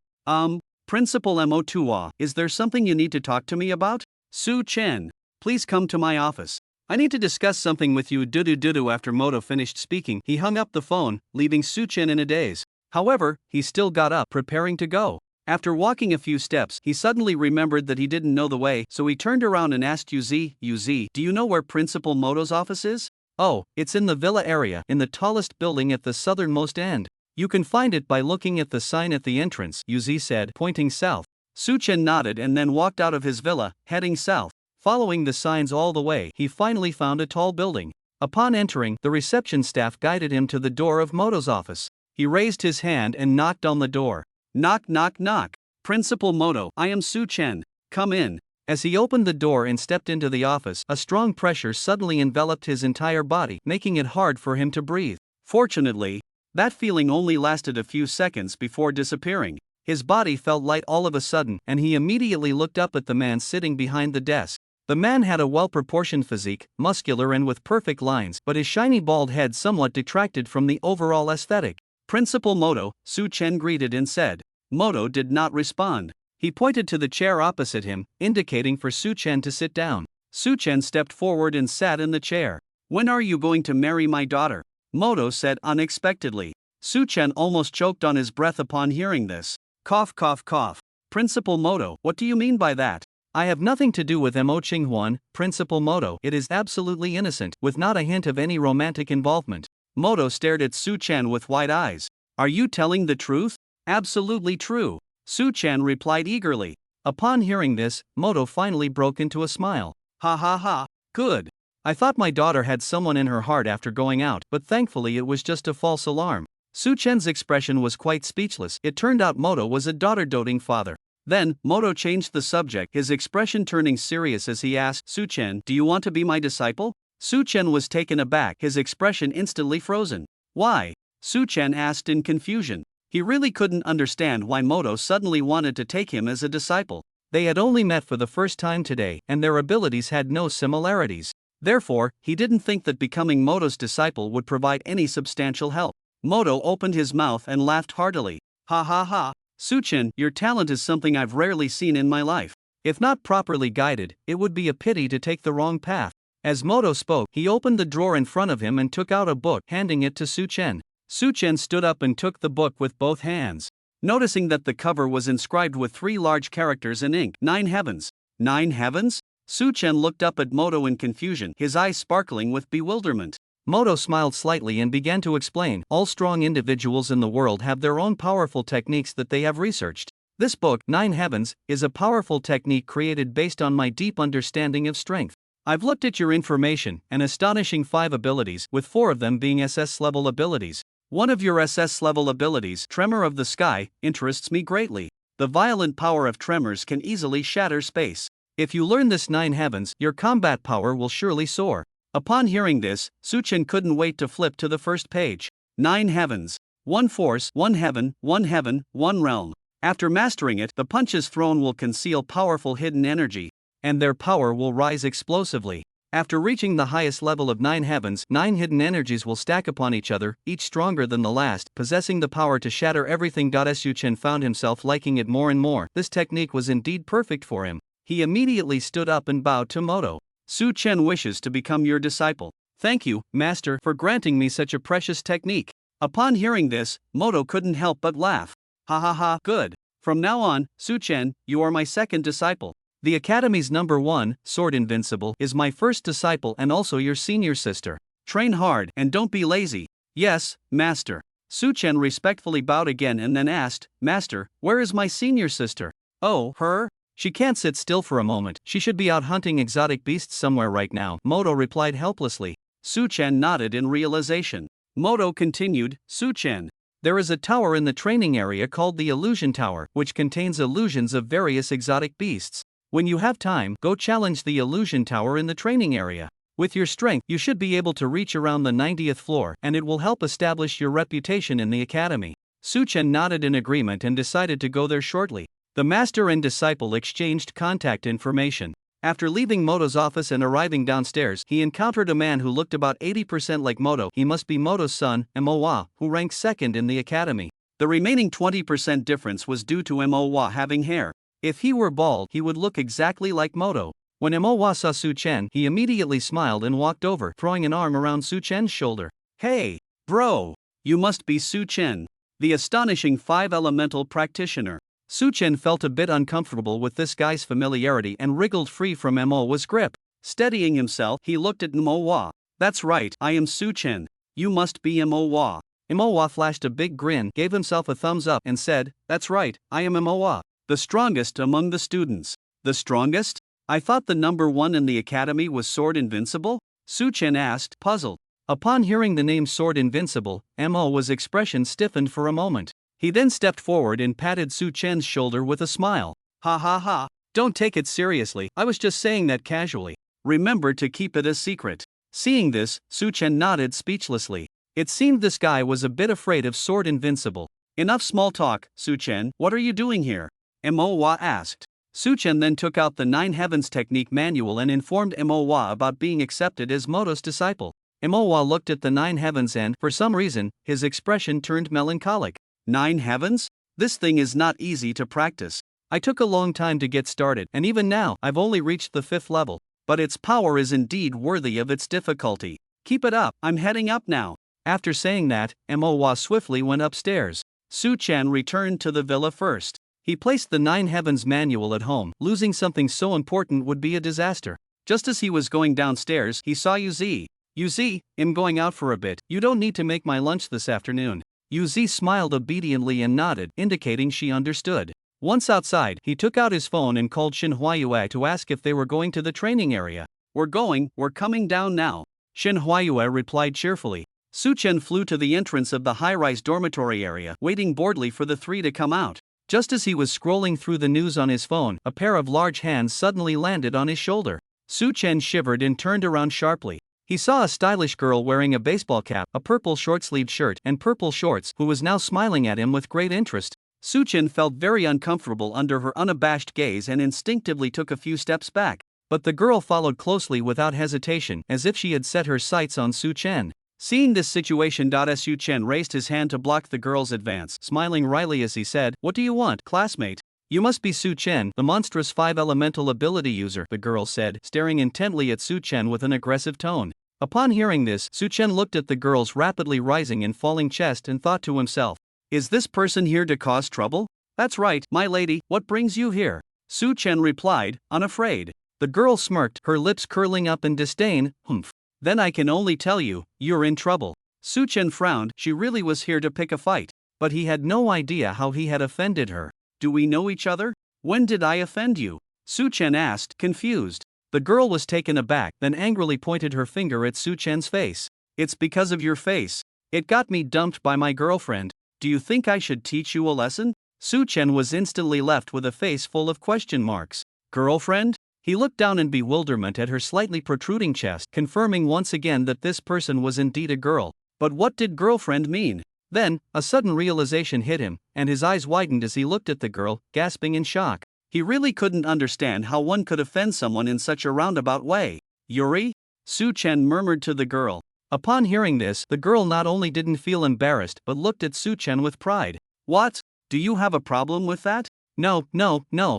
Principal Mo Tua, is there something you need to talk to me about? Su-chen, please come to my office. I need to discuss something with you. Dudu. After Moto finished speaking, he hung up the phone, leaving Su-chen in a daze. However, he still got up, preparing to go. After walking a few steps, he suddenly remembered that he didn't know the way, so he turned around and asked Yuzi, do you know where Principal Moto's office is? Oh, it's in the villa area, in the tallest building at the southernmost end. You can find it by looking at the sign at the entrance, Yuzi said, pointing south. Su-chen nodded and then walked out of his villa, heading south. Following the signs all the way, he finally found a tall building. Upon entering, the reception staff guided him to the door of Moto's office. He raised his hand and knocked on the door. Knock, knock, knock. Principal Moto, I am Su-chen. Come in. As he opened the door and stepped into the office, a strong pressure suddenly enveloped his entire body, making it hard for him to breathe. Fortunately, that feeling only lasted a few seconds before disappearing. His body felt light all of a sudden, and he immediately looked up at the man sitting behind the desk. The man had a well-proportioned physique, muscular and with perfect lines, but his shiny bald head somewhat detracted from the overall aesthetic. Principal Moto, Su-chen greeted and said. Moto did not respond. He pointed to the chair opposite him, indicating for Su-chen to sit down. Su-chen stepped forward and sat in the chair. When are you going to marry my daughter? Moto said unexpectedly. Su-chen almost choked on his breath upon hearing this. Cough, cough, cough. Principal Moto, what do you mean by that? I have nothing to do with Mo Ching-hwan, Principal Moto. It is absolutely innocent, with not a hint of any romantic involvement. Moto stared at Su-chen with wide eyes. Are you telling the truth? Absolutely true. Su-chen replied eagerly. Upon hearing this, Moto finally broke into a smile. Ha ha ha, good. I thought my daughter had someone in her heart after going out, but thankfully it was just a false alarm. Su-chen's expression was quite speechless. It turned out Moto was a daughter-doting father. Then, Moto changed the subject, his expression turning serious as he asked, Su-chen, do you want to be my disciple? Su-chen was taken aback, his expression instantly frozen. Why? Su-chen asked in confusion. He really couldn't understand why Moto suddenly wanted to take him as a disciple. They had only met for the first time today, and their abilities had no similarities. Therefore, he didn't think that becoming Moto's disciple would provide any substantial help. Moto opened his mouth and laughed heartily. Ha ha ha. Su-chen, your talent is something I've rarely seen in my life. If not properly guided, it would be a pity to take the wrong path. As Moto spoke, he opened the drawer in front of him and took out a book, handing it to Su-chen. Su-chen stood up and took the book with both hands. Noticing that the cover was inscribed with 3 large characters in ink, 9 heavens. 9 heavens? Su-chen looked up at Moto in confusion, his eyes sparkling with bewilderment. Moto smiled slightly and began to explain, all strong individuals in the world have their own powerful techniques that they have researched. This book, 9 Heavens, is a powerful technique created based on my deep understanding of strength. I've looked at your information, an astonishing 5 abilities, with 4 of them being SS-level abilities. One of your SS-level abilities, Tremor of the Sky, interests me greatly. The violent power of tremors can easily shatter space. If you learn this 9 Heavens, your combat power will surely soar. Upon hearing this, Su-chen couldn't wait to flip to the first page. 9 Heavens. 1 force, 1 heaven, 1 realm. After mastering it, the punches thrown will conceal powerful hidden energy, and their power will rise explosively. After reaching the highest level of 9 heavens, 9 hidden energies will stack upon each other, each stronger than the last, possessing the power to shatter everything. Su-chen found himself liking it more and more. This technique was indeed perfect for him. He immediately stood up and bowed to Moto. Su-chen wishes to become your disciple. Thank you, Master, for granting me such a precious technique. Upon hearing this, Moto couldn't help but laugh. Ha ha ha, good. From now on, Su-chen, you are my second disciple. The Academy's number 1, Sword Invincible, is my first disciple and also your senior sister. Train hard and don't be lazy. Yes, Master. Su-chen respectfully bowed again and then asked, Master, where is my senior sister? Oh, her? She can't sit still for a moment. She should be out hunting exotic beasts somewhere right now, Moto replied helplessly. Su-chen nodded in realization. Moto continued, Su-chen, there is a tower in the training area called the Illusion Tower, which contains illusions of various exotic beasts. When you have time, go challenge the Illusion Tower in the training area. With your strength, you should be able to reach around the 90th floor, and it will help establish your reputation in the academy. Su-chen nodded in agreement and decided to go there shortly. The master and disciple exchanged contact information. After leaving Moto's office and arriving downstairs, he encountered a man who looked about 80% like Moto. He must be Moto's son, Manhwa, who ranked second in the academy. The remaining 20% difference was due to Manhwa having hair. If he were bald, he would look exactly like Moto. When Manhwa saw Su-chen, he immediately smiled and walked over, throwing an arm around Su-chen's shoulder. Hey, bro! You must be Su-chen, the astonishing 5-elemental practitioner. Su-chen felt a bit uncomfortable with this guy's familiarity and wriggled free from Manhwa's grip. Steadying himself, he looked at Manhwa. That's right, I am Su-chen. You must be Manhwa. Manhwa flashed a big grin, gave himself a thumbs up, and said, That's right, I am Manhwa, the strongest among the students. The strongest? I thought the number 1 in the academy was Sword Invincible? Su-chen asked, puzzled. Upon hearing the name Sword Invincible, Manhwa's expression stiffened for a moment. He then stepped forward and patted Su-chen's shoulder with a smile. Ha ha ha, don't take it seriously, I was just saying that casually. Remember to keep it a secret. Seeing this, Su-chen nodded speechlessly. It seemed this guy was a bit afraid of Sword Invincible. Enough small talk, Su-chen, what are you doing here? Manhwa asked. Su-chen then took out the 9 Heavens Technique manual and informed Manhwa about being accepted as Moto's disciple. Manhwa looked at the 9 Heavens and, for some reason, his expression turned melancholic. 9 heavens? This thing is not easy to practice. I took a long time to get started, and even now, I've only reached the 5th level. But its power is indeed worthy of its difficulty. Keep it up, I'm heading up now. After saying that, Manhwa swiftly went upstairs. Su-chen returned to the villa first. He placed the 9 Heavens manual at home. Losing something so important would be a disaster. Just as he was going downstairs, he saw Yuzi. Yuzi, I'm going out for a bit. You don't need to make my lunch this afternoon. Yuzi smiled obediently and nodded, indicating she understood. Once outside, he took out his phone and called Shin Huayue to ask if they were going to the training area. We're coming down now," Shin Huayue replied cheerfully. Su Chen flew to the entrance of the high-rise dormitory area, waiting boredly for the three to come out. Just as he was scrolling through the news on his phone, a pair of large hands suddenly landed on his shoulder. Su Chen shivered and turned around sharply. He saw a stylish girl wearing a baseball cap, a purple short-sleeved shirt, and purple shorts, who was now smiling at him with great interest. Su Chen felt very uncomfortable under her unabashed gaze and instinctively took a few steps back. But the girl followed closely without hesitation, as if she had set her sights on Su Chen. Seeing this situation, Su Chen raised his hand to block the girl's advance, smiling wryly as he said, "What do you want, classmate?" "You must be Su Chen, the monstrous 5-elemental ability user," the girl said, staring intently at Su Chen with an aggressive tone. Upon hearing this, Su Chen looked at the girl's rapidly rising and falling chest and thought to himself, "Is this person here to cause trouble?" "That's right, my lady, what brings you here?" Su Chen replied, unafraid. The girl smirked, her lips curling up in disdain. "Humph. Then I can only tell you, you're in trouble." Su Chen frowned, she really was here to pick a fight. But he had no idea how he had offended her. "Do we know each other? When did I offend you?" Su Chen asked, confused. The girl was taken aback, then angrily pointed her finger at Su Chen's face. "It's because of your face. It got me dumped by my girlfriend. Do you think I should teach you a lesson?" Su Chen was instantly left with a face full of question marks. "Girlfriend?" He looked down in bewilderment at her slightly protruding chest, confirming once again that this person was indeed a girl. But what did girlfriend mean? Then, a sudden realization hit him, and his eyes widened as he looked at the girl, gasping in shock. He really couldn't understand how one could offend someone in such a roundabout way. "Yuri?" Su Chen murmured to the girl. Upon hearing this, the girl not only didn't feel embarrassed but looked at Su Chen with pride. "What? Do you have a problem with that?" No,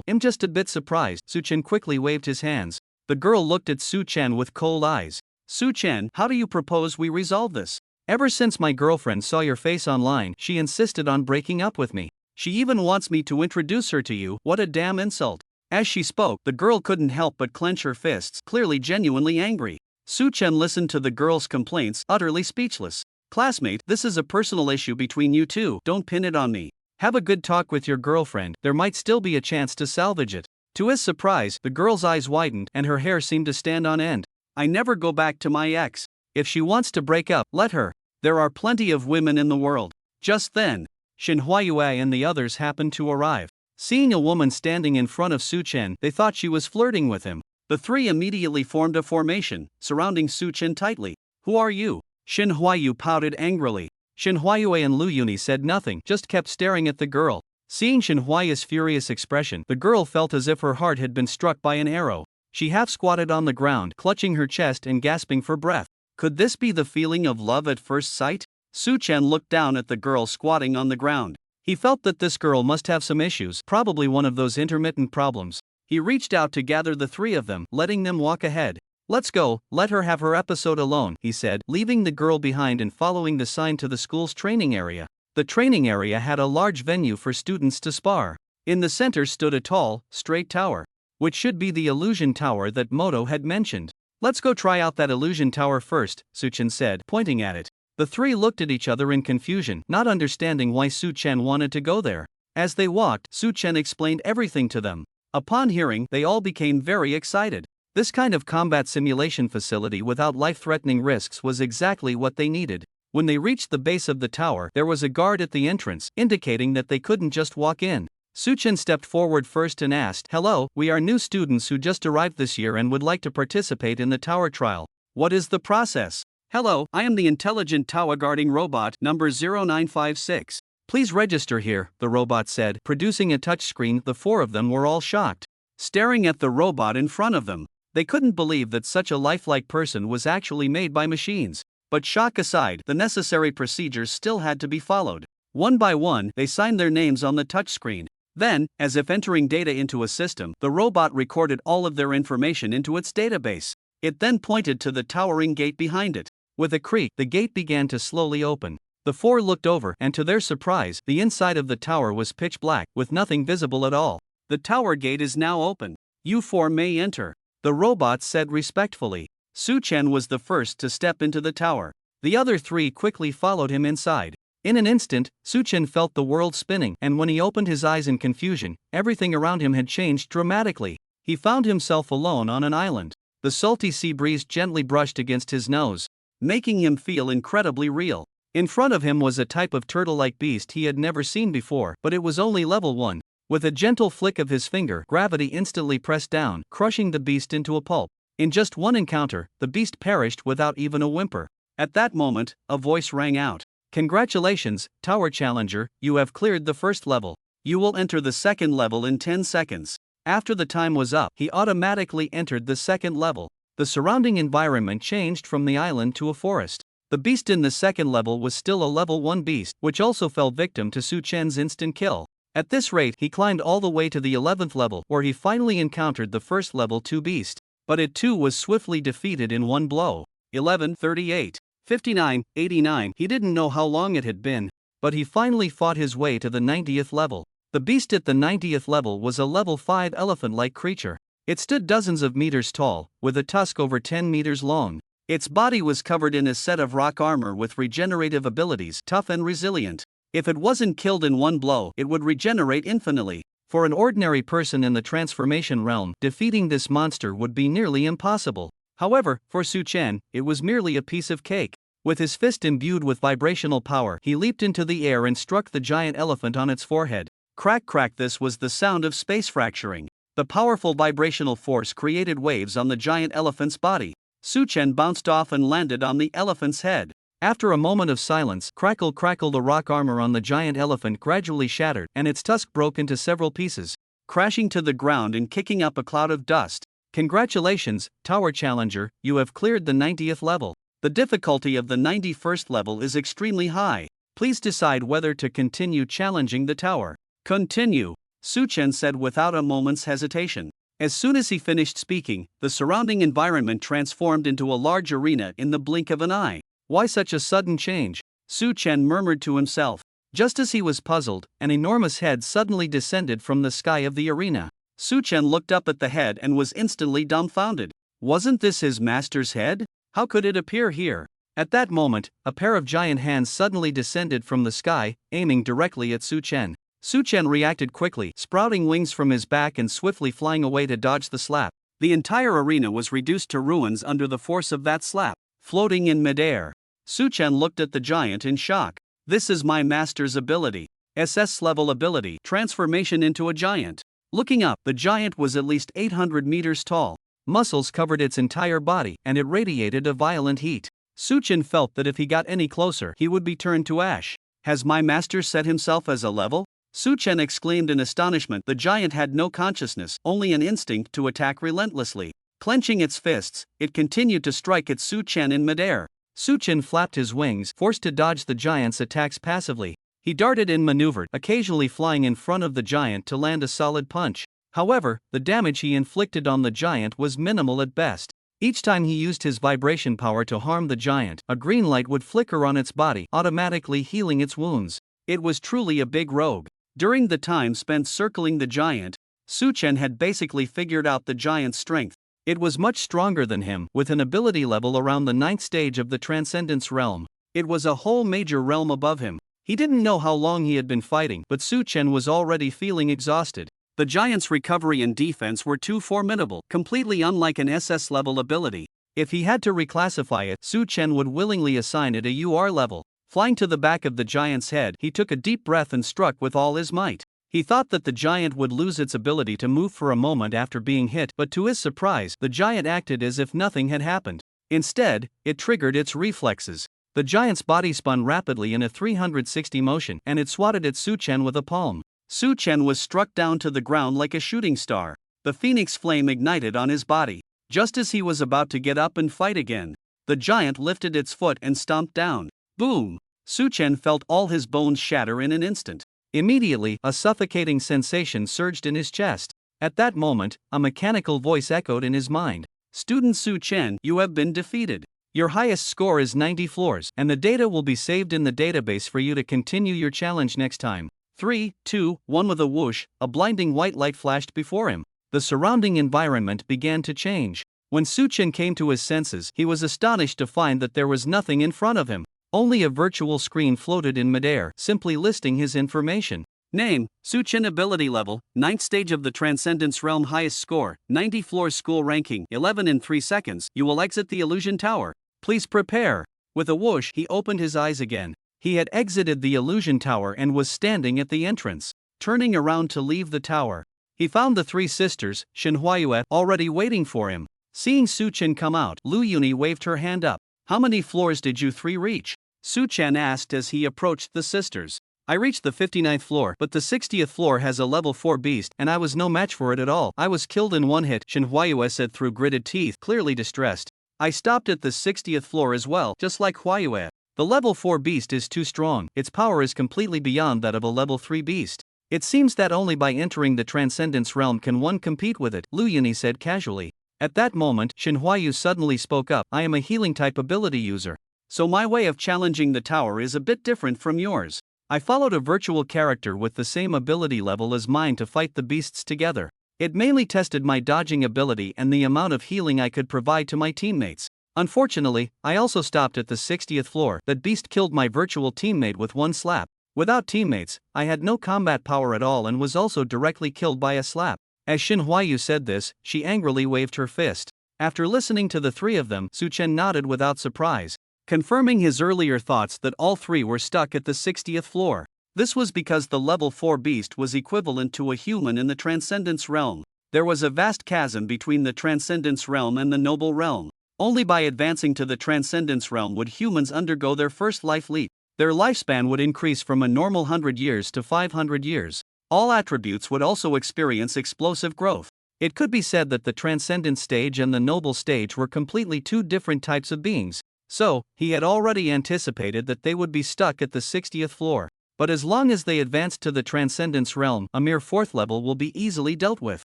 I'm just a bit surprised." Su Chen quickly waved his hands. The girl looked at Su Chen with cold eyes. "Su Chen, how do you propose we resolve this? Ever since my girlfriend saw your face online, she insisted on breaking up with me. She even wants me to introduce her to you. What a damn insult." As she spoke, the girl couldn't help but clench her fists, clearly genuinely angry. Su Chen listened to the girl's complaints, utterly speechless. "Classmate, this is a personal issue between you two, don't pin it on me. Have a good talk with your girlfriend, there might still be a chance to salvage it." To his surprise, the girl's eyes widened and her hair seemed to stand on end. "I never go back to my ex. If she wants to break up, let her. There are plenty of women in the world." Just then, Shin Huayue and the others happened to arrive. Seeing a woman standing in front of Su Chen, they thought she was flirting with him. The three immediately formed a formation, surrounding Su Chen tightly. "Who are you?" Shin Huayu pouted angrily. Shin Huayue and Lu Yuni said nothing, just kept staring at the girl. Seeing Shin Huayu's furious expression, the girl felt as if her heart had been struck by an arrow. She half squatted on the ground, clutching her chest and gasping for breath. Could this be the feeling of love at first sight? Su Chen looked down at the girl squatting on the ground. He felt that this girl must have some issues, probably one of those intermittent problems. He reached out to gather the three of them, letting them walk ahead. "Let's go, let her have her episode alone," he said, leaving the girl behind and following the sign to the school's training area. The training area had a large venue for students to spar. In the center stood a tall, straight tower, which should be the illusion tower that Moto had mentioned. "Let's go try out that illusion tower first," Su Chen said, pointing at it. The three looked at each other in confusion, not understanding why Su Chen wanted to go there. As they walked, Su Chen explained everything to them. Upon hearing, they all became very excited. This kind of combat simulation facility without life-threatening risks was exactly what they needed. When they reached the base of the tower, there was a guard at the entrance, indicating that they couldn't just walk in. Su Chen stepped forward first and asked, "Hello, we are new students who just arrived this year and would like to participate in the tower trial. What is the process?" "Hello, I am the intelligent tower guarding robot, number 0956. Please register here," the robot said, producing a touchscreen. The four of them were all shocked, staring at the robot in front of them. They couldn't believe that such a lifelike person was actually made by machines. But shock aside, the necessary procedures still had to be followed. One by one, they signed their names on the touchscreen. Then, as if entering data into a system, the robot recorded all of their information into its database. It then pointed to the towering gate behind it. With a creak, the gate began to slowly open. The four looked over, and to their surprise, the inside of the tower was pitch black, with nothing visible at all. "The tower gate is now open. You four may enter," the robot said respectfully. Su Chen was the first to step into the tower. The other three quickly followed him inside. In an instant, Su-chen felt the world spinning, and when he opened his eyes in confusion, everything around him had changed dramatically. He found himself alone on an island. The salty sea breeze gently brushed against his nose, making him feel incredibly real. In front of him was a type of turtle-like beast he had never seen before, but it was only level 1. With a gentle flick of his finger, gravity instantly pressed down, crushing the beast into a pulp. In just one encounter, the beast perished without even a whimper. At that moment, a voice rang out. Congratulations, Tower Challenger, you have cleared the first level. You will enter the second level in 10 seconds. After the time was up, he automatically entered the second level. The surrounding environment changed from the island to a forest. The beast in the second level was still a level 1 beast, which also fell victim to Su-chen's instant kill. At this rate, he climbed all the way to the 11th level, where he finally encountered the first level 2 beast. But it too was swiftly defeated in one blow. 11:38. 59:89. He didn't know how long it had been, but he finally fought his way to the 90th level. The beast at the 90th level was a level 5 elephant-like creature. It stood dozens of meters tall, with a tusk over 10 meters long. Its body was covered in a set of rock armor with regenerative abilities, tough and resilient. If it wasn't killed in one blow, it would regenerate infinitely. For an ordinary person in the transformation realm, defeating this monster would be nearly impossible. However, for Su-chen, it was merely a piece of cake. With his fist imbued with vibrational power, he leaped into the air and struck the giant elephant on its forehead. Crack crack. This was the sound of space fracturing. The powerful vibrational force created waves on the giant elephant's body. Su-chen bounced off and landed on the elephant's head. After a moment of silence, crackle crackle, the rock armor on the giant elephant gradually shattered, and its tusk broke into several pieces, crashing to the ground and kicking up a cloud of dust. Congratulations, Tower Challenger, you have cleared the 90th level. The difficulty of the 91st level is extremely high. Please decide whether to continue challenging the tower. Continue, Su-chen said without a moment's hesitation. As soon as he finished speaking, the surrounding environment transformed into a large arena in the blink of an eye. Why such a sudden change? Su-chen murmured to himself. Just as he was puzzled, an enormous head suddenly descended from the sky of the arena. Su-chen looked up at the head and was instantly dumbfounded. Wasn't this his master's head? How could it appear here? At that moment, a pair of giant hands suddenly descended from the sky, aiming directly at Su-chen. Su-chen reacted quickly, sprouting wings from his back and swiftly flying away to dodge the slap. The entire arena was reduced to ruins under the force of that slap. Floating in midair, Su-chen looked at the giant in shock. This is my master's ability. SS level ability, transformation into a giant. Looking up, the giant was at least 800 meters tall. Muscles covered its entire body, and it radiated a violent heat. Su-chen felt that if he got any closer, he would be turned to ash. Has my master set himself as a level? Su-chen exclaimed in astonishment. The giant had no consciousness, only an instinct to attack relentlessly. Clenching its fists, it continued to strike at Su-chen in midair. Su-chen flapped his wings, forced to dodge the giant's attacks passively. He darted and maneuvered, occasionally flying in front of the giant to land a solid punch. However, the damage he inflicted on the giant was minimal at best. Each time he used his vibration power to harm the giant, a green light would flicker on its body, automatically healing its wounds. It was truly a big rogue. During the time spent circling the giant, Su-chen had basically figured out the giant's strength. It was much stronger than him, with an ability level around the 9th stage of the Transcendence realm. It was a whole major realm above him. He didn't know how long he had been fighting, but Su-chen was already feeling exhausted. The giant's recovery and defense were too formidable, completely unlike an SS level ability. If he had to reclassify it, Su-chen would willingly assign it a UR level. Flying to the back of the giant's head, he took a deep breath and struck with all his might. He thought that the giant would lose its ability to move for a moment after being hit, but to his surprise, the giant acted as if nothing had happened. Instead, it triggered its reflexes. The giant's body spun rapidly in a 360 motion, and it swatted at Su-chen with a palm. Su-chen was struck down to the ground like a shooting star. The phoenix flame ignited on his body. Just as he was about to get up and fight again, the giant lifted its foot and stomped down. Boom! Su-chen felt all his bones shatter in an instant. Immediately, a suffocating sensation surged in his chest. At that moment, a mechanical voice echoed in his mind. Student Su-chen, you have been defeated. Your highest score is 90 floors, and the data will be saved in the database for you to continue your challenge next time. 3, 2, 1. With a whoosh, a blinding white light flashed before him. The surrounding environment began to change. When Su-chen came to his senses, he was astonished to find that there was nothing in front of him. Only a virtual screen floated in midair, simply listing his information. Name, Su-Chen. Ability level, 9th stage of the Transcendence Realm. Highest score, 90 floors. School ranking, 11 in 3 seconds. You will exit the illusion tower. Please prepare. With a whoosh, he opened his eyes again. He had exited the illusion tower and was standing at the entrance. Turning around to leave the tower, he found the 3 sisters, Shin Huayue, already waiting for him. Seeing Su-Chen come out, Lu Yuni waved her hand up. How many floors did you 3 reach? Su-Chen asked as he approached the sisters. I reached the 59th floor, but the 60th floor has a level 4 beast and I was no match for it at all. I was killed in one hit, Shin Huayue said through gritted teeth, clearly distressed. I stopped at the 60th floor as well, just like Huayue. The level 4 beast is too strong, its power is completely beyond that of a level 3 beast. It seems that only by entering the Transcendence Realm can one compete with it, Lu Yuni said casually. At that moment, Shin Huayu suddenly spoke up. I am a healing type ability user. So my way of challenging the tower is a bit different from yours. I followed a virtual character with the same ability level as mine to fight the beasts together. It mainly tested my dodging ability and the amount of healing I could provide to my teammates. Unfortunately, I also stopped at the 60th floor. That beast killed my virtual teammate with one slap. Without teammates, I had no combat power at all and was also directly killed by a slap. As Shin Huayu said this, she angrily waved her fist. After listening to the 3 of them, Su-Chen nodded without surprise, confirming his earlier thoughts that all 3 were stuck at the 60th floor. This was because the level 4 beast was equivalent to a human in the Transcendence Realm. There was a vast chasm between the Transcendence Realm and the Noble Realm. Only by advancing to the Transcendence Realm would humans undergo their first life leap. Their lifespan would increase from a normal 100 years to 500 years. All attributes would also experience explosive growth. It could be said that the Transcendent stage and the Noble stage were completely 2 different types of beings. So, he had already anticipated that they would be stuck at the 60th floor. But as long as they advanced to the Transcendence Realm, a mere 4th level will be easily dealt with.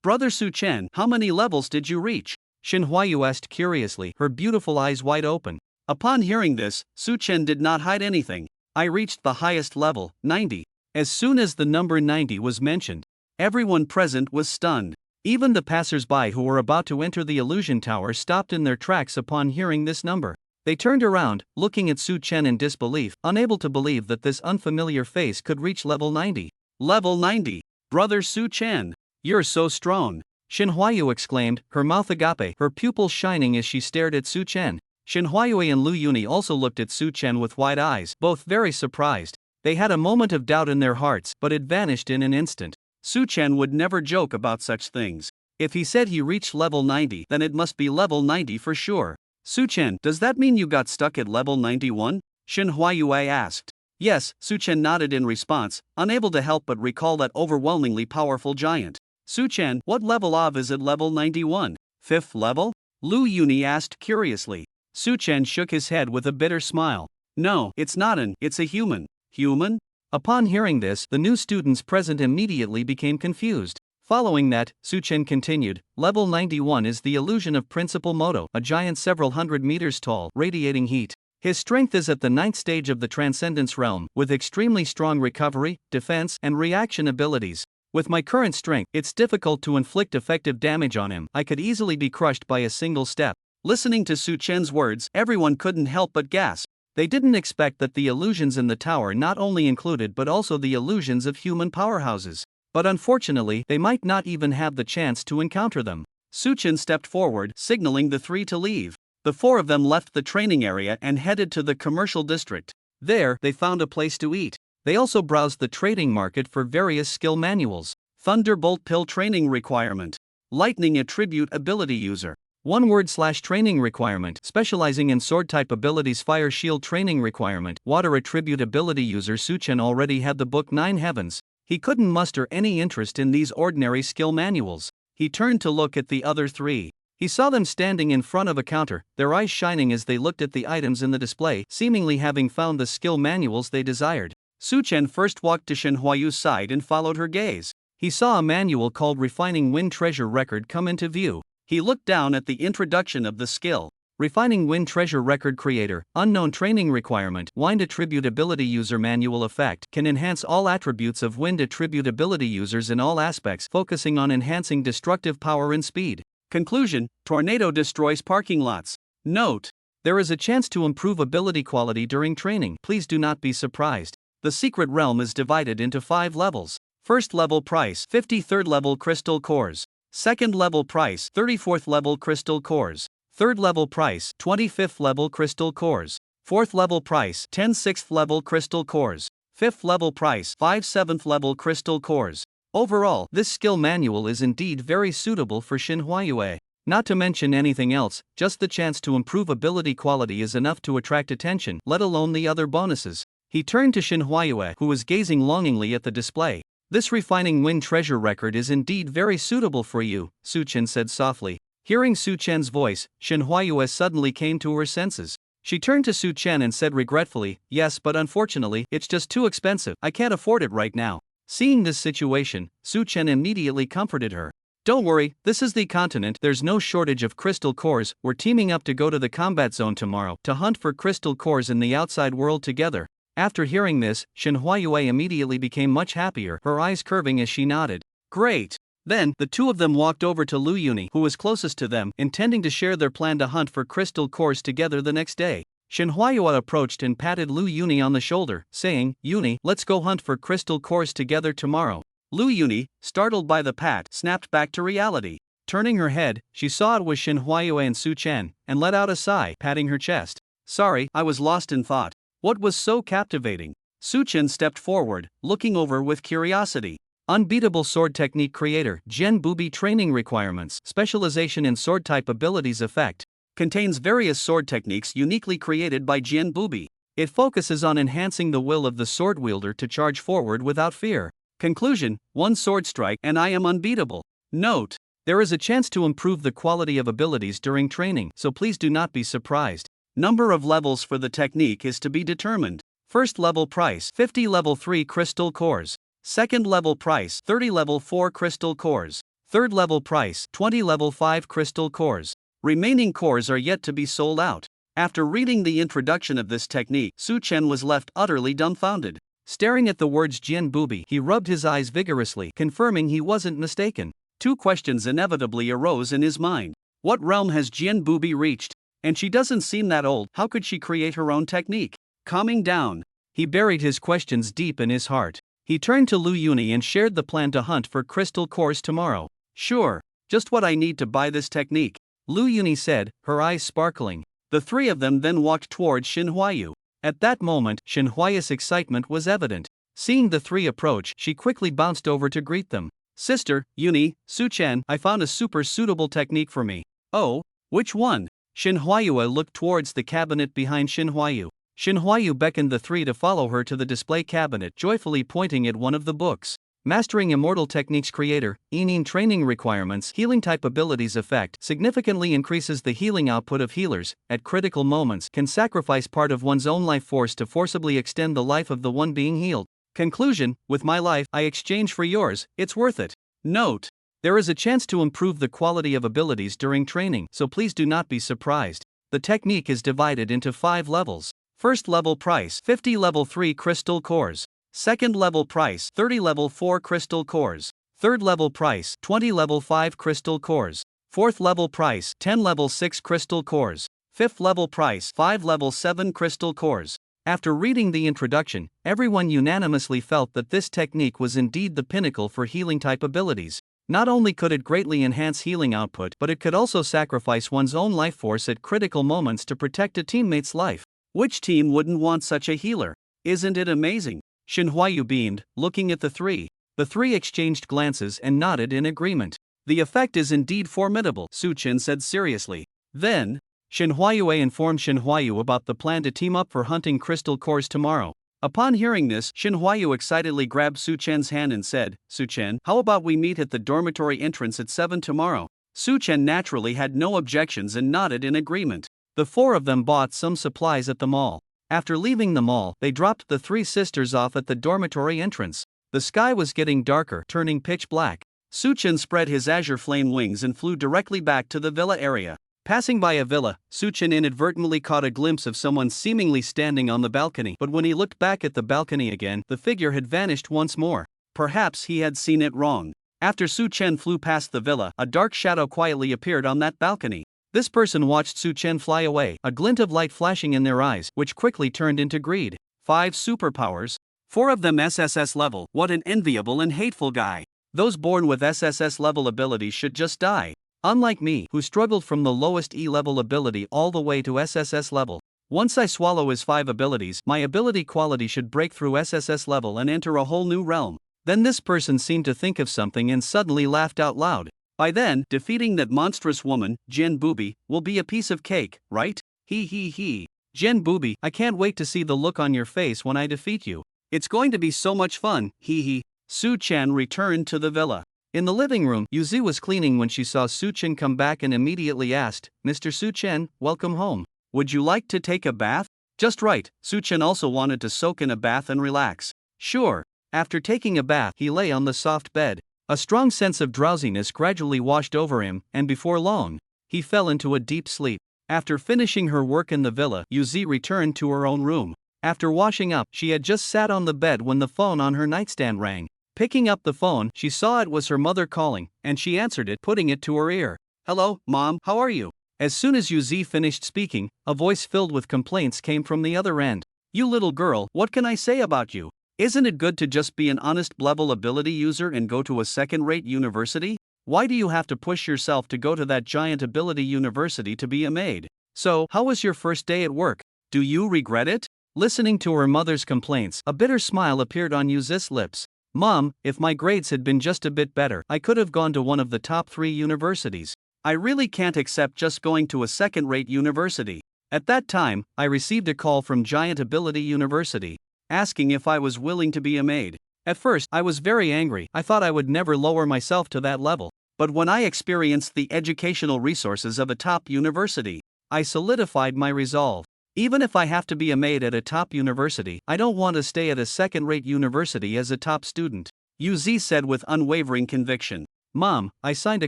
Brother Su-Chen, how many levels did you reach? Shin Huayu asked curiously, her beautiful eyes wide open. Upon hearing this, Su-Chen did not hide anything. I reached the highest level, 90. As soon as the number 90 was mentioned, everyone present was stunned. Even the passers-by who were about to enter the illusion tower stopped in their tracks upon hearing this number. They turned around, looking at Su-Chen in disbelief, unable to believe that this unfamiliar face could reach level 90. Level 90. Brother Su-Chen, you're so strong. Shin Huayu exclaimed, her mouth agape, her pupils shining as she stared at Su-Chen. Shin Huayu and Lu Yuni also looked at Su-Chen with wide eyes, both very surprised. They had a moment of doubt in their hearts, but it vanished in an instant. Su-Chen would never joke about such things. If he said he reached level 90, then it must be level 90 for sure. Su-Chen, does that mean you got stuck at level 91? Shin Huayu asked. Yes, Su-Chen nodded in response, unable to help but recall that overwhelmingly powerful giant. Su-Chen, what level of is at level 91? 5th level? Lu Yuni asked curiously. Su-Chen shook his head with a bitter smile. No, it's not it's a human. Human? Upon hearing this, the new students present immediately became confused. Following that, Su-Chen continued, level 91 is the illusion of Principal Moto, a giant several hundred meters tall, radiating heat. His strength is at the 9th stage of the Transcendence Realm, with extremely strong recovery, defense, and reaction abilities. With my current strength, it's difficult to inflict effective damage on him. I could easily be crushed by a single step. Listening to Su-Chen's words, everyone couldn't help but gasp. They didn't expect that the illusions in the tower not only included but also the illusions of human powerhouses. But unfortunately, they might not even have the chance to encounter them. Su-Chen stepped forward, signaling the 3 to leave. The 4 of them left the training area and headed to the commercial district. There, they found a place to eat. They also browsed the trading market for various skill manuals. Thunderbolt Pill Training Requirement. Lightning Attribute Ability User. 1-word/training requirement. Specializing in sword-type abilities. Fire Shield Training Requirement. Water Attribute Ability User. Su-Chen already had the book 9 Heavens. He couldn't muster any interest in these ordinary skill manuals. He turned to look at the other 3. He saw them standing in front of a counter, their eyes shining as they looked at the items in the display, seemingly having found the skill manuals they desired. Su-Chen first walked to Shin Huayu's side and followed her gaze. He saw a manual called Refining Wind Treasure Record come into view. He looked down at the introduction of the skill. Refining Wind Treasure Record Creator, Unknown Training Requirement, Wind Attribute Ability User Manual Effect, can enhance all attributes of Wind Attribute Ability users in all aspects, focusing on enhancing destructive power and speed. Conclusion: Tornado destroys parking lots. Note: There is a chance to improve ability quality during training. Please do not be surprised. The secret realm is divided into 5 levels. First level price 53rd level crystal cores. Second level price 34th level crystal cores. Third level price 25th level crystal cores. Fourth level price 10 6th level crystal cores. Fifth level price 5 7th level crystal cores. Overall, this skill manual is indeed very suitable for Xinhuayue. Not to mention anything else, just the chance to improve ability quality is enough to attract attention, let alone the other bonuses. He turned to Xinhuayue, who was gazing longingly at the display. This refining wind treasure record is indeed very suitable for you, Su Chen said softly. Hearing Su Chen's voice, Xinhuayue suddenly came to her senses. She turned to Su Chen and said regretfully, yes, but unfortunately, it's just too expensive. I can't afford it right now. Seeing this situation, Su Chen immediately comforted her. Don't worry, this is the continent, there's no shortage of crystal cores. We're teaming up to go to the combat zone tomorrow to hunt for crystal cores in the outside world together. After hearing this, Xinhuayue immediately became much happier, her eyes curving as she nodded. Great! Then, the two of them walked over to Lu Yuni, who was closest to them, intending to share their plan to hunt for crystal cores together the next day. Xinhuayue approached and patted Lu Yuni on the shoulder, saying, Yuni, let's go hunt for crystal cores together tomorrow. Lu Yuni, startled by the pat, snapped back to reality. Turning her head, she saw it was Xinhuayue and Su Chen, and let out a sigh, patting her chest. Sorry, I was lost in thought. What was so captivating? Su Chen stepped forward, looking over with curiosity. Unbeatable sword technique creator, Jian Bubi training requirements, specialization in sword type abilities effect. Contains various sword techniques uniquely created by Jian Bubi. It focuses on enhancing the will of the sword wielder to charge forward without fear. Conclusion, one sword strike and I am unbeatable. Note, there is a chance to improve the quality of abilities during training, so please do not be surprised. Number of levels for the technique is to be determined. First level price 50 level 3 crystal cores. Second level price 30 level 4 crystal cores. Third level price 20 level 5 crystal cores. Remaining cores are yet to be sold out. After reading the introduction of this technique, Su Chen was left utterly dumbfounded. Staring at the words Jian Bubi, he rubbed his eyes vigorously, confirming he wasn't mistaken. Two questions inevitably arose in his mind. What realm has Jian Bubi reached? And she doesn't seem that old, how could she create her own technique? Calming down, he buried his questions deep in his heart. He turned to Lu Yuni and shared the plan to hunt for crystal cores tomorrow. Sure, just what I need to buy this technique, Lu Yuni said, her eyes sparkling. The three of them then walked towards Xinhuayue. At that moment, Xinhuayue's excitement was evident. Seeing the three approach, she quickly bounced over to greet them. Sister, Yuni, Su Chen, I found a super suitable technique for me. Oh, which one? Xinhuayue looked towards the cabinet behind Xinhuayue. Xinhuayue beckoned the three to follow her to the display cabinet, joyfully pointing at one of the books. Mastering Immortal Techniques Creator, Enin Training Requirements Healing Type Abilities Effect significantly increases the healing output of healers, at critical moments can sacrifice part of one's own life force to forcibly extend the life of the one being healed. Conclusion, with my life I exchange for yours, it's worth it. Note, there is a chance to improve the quality of abilities during training, so please do not be surprised. The technique is divided into 5 levels. First level price 50 level 3 crystal cores. Second level price 30 level 4 crystal cores. Third level price 20 level 5 crystal cores. Fourth level price 10 level 6 crystal cores. Fifth level price 5 level 7 crystal cores. After reading the introduction, everyone unanimously felt that this technique was indeed the pinnacle for healing type abilities. Not only could it greatly enhance healing output, but it could also sacrifice one's own life force at critical moments to protect a teammate's life. Which team wouldn't want such a healer? Isn't it amazing? Xinhuayue beamed, looking at the three. The three exchanged glances and nodded in agreement. The effect is indeed formidable, Su Chen said seriously. Then, Xinhuayue informed Xinhuayue about the plan to team up for hunting crystal cores tomorrow. Upon hearing this, Xinhuayue excitedly grabbed Su Chen's hand and said, Su Chen, how about we meet at the dormitory entrance at 7 tomorrow? Su Chen naturally had no objections and nodded in agreement. The four of them bought some supplies at the mall. After leaving the mall, they dropped the three sisters off at the dormitory entrance. The sky was getting darker, turning pitch black. Su Chen spread his azure flame wings and flew directly back to the villa area. Passing by a villa, Su Chen inadvertently caught a glimpse of someone seemingly standing on the balcony, but when he looked back at the balcony again, the figure had vanished once more. Perhaps he had seen it wrong. After Su Chen flew past the villa, a dark shadow quietly appeared on that balcony. This person watched Su Chen fly away, a glint of light flashing in their eyes, which quickly turned into greed. 5 superpowers. 4 of them SSS level. What an enviable and hateful guy. Those born with SSS level abilities should just die. Unlike me, who struggled from the lowest E level ability all the way to SSS level. Once I swallow his 5 abilities, my ability quality should break through SSS level and enter a whole new realm. Then this person seemed to think of something and suddenly laughed out loud. By then, defeating that monstrous woman, Jen Booby, will be a piece of cake, right? He. Jen Booby, I can't wait to see the look on your face when I defeat you. It's going to be so much fun, he. Su Chen returned to the villa. In the living room, Yuzi was cleaning when she saw Su Chen come back and immediately asked, Mr. Su Chen, welcome home. Would you like to take a bath? Just right, Su Chen also wanted to soak in a bath and relax. Sure. After taking a bath, he lay on the soft bed. A strong sense of drowsiness gradually washed over him, and before long, he fell into a deep sleep. After finishing her work in the villa, Yuzi returned to her own room. After washing up, she had just sat on the bed when the phone on her nightstand rang. Picking up the phone, she saw it was her mother calling, and she answered it, putting it to her ear. Hello, Mom, how are you? As soon as Yuzi finished speaking, a voice filled with complaints came from the other end. You little girl, what can I say about you? Isn't it good to just be an honest level ability user and go to a second-rate university? Why do you have to push yourself to go to that giant ability university to be a maid? So, how was your first day at work? Do you regret it? Listening to her mother's complaints, a bitter smile appeared on Yuzi's lips. Mom, if my grades had been just a bit better, I could have gone to one of the top 3 universities. I really can't accept just going to a second-rate university. At that time, I received a call from Giant Ability University, asking if I was willing to be a maid. At first, I was very angry. I thought I would never lower myself to that level. But when I experienced the educational resources of a top university, I solidified my resolve. Even if I have to be a maid at a top university, I don't want to stay at a second-rate university as a top student, Yuzi said with unwavering conviction. Mom, I signed a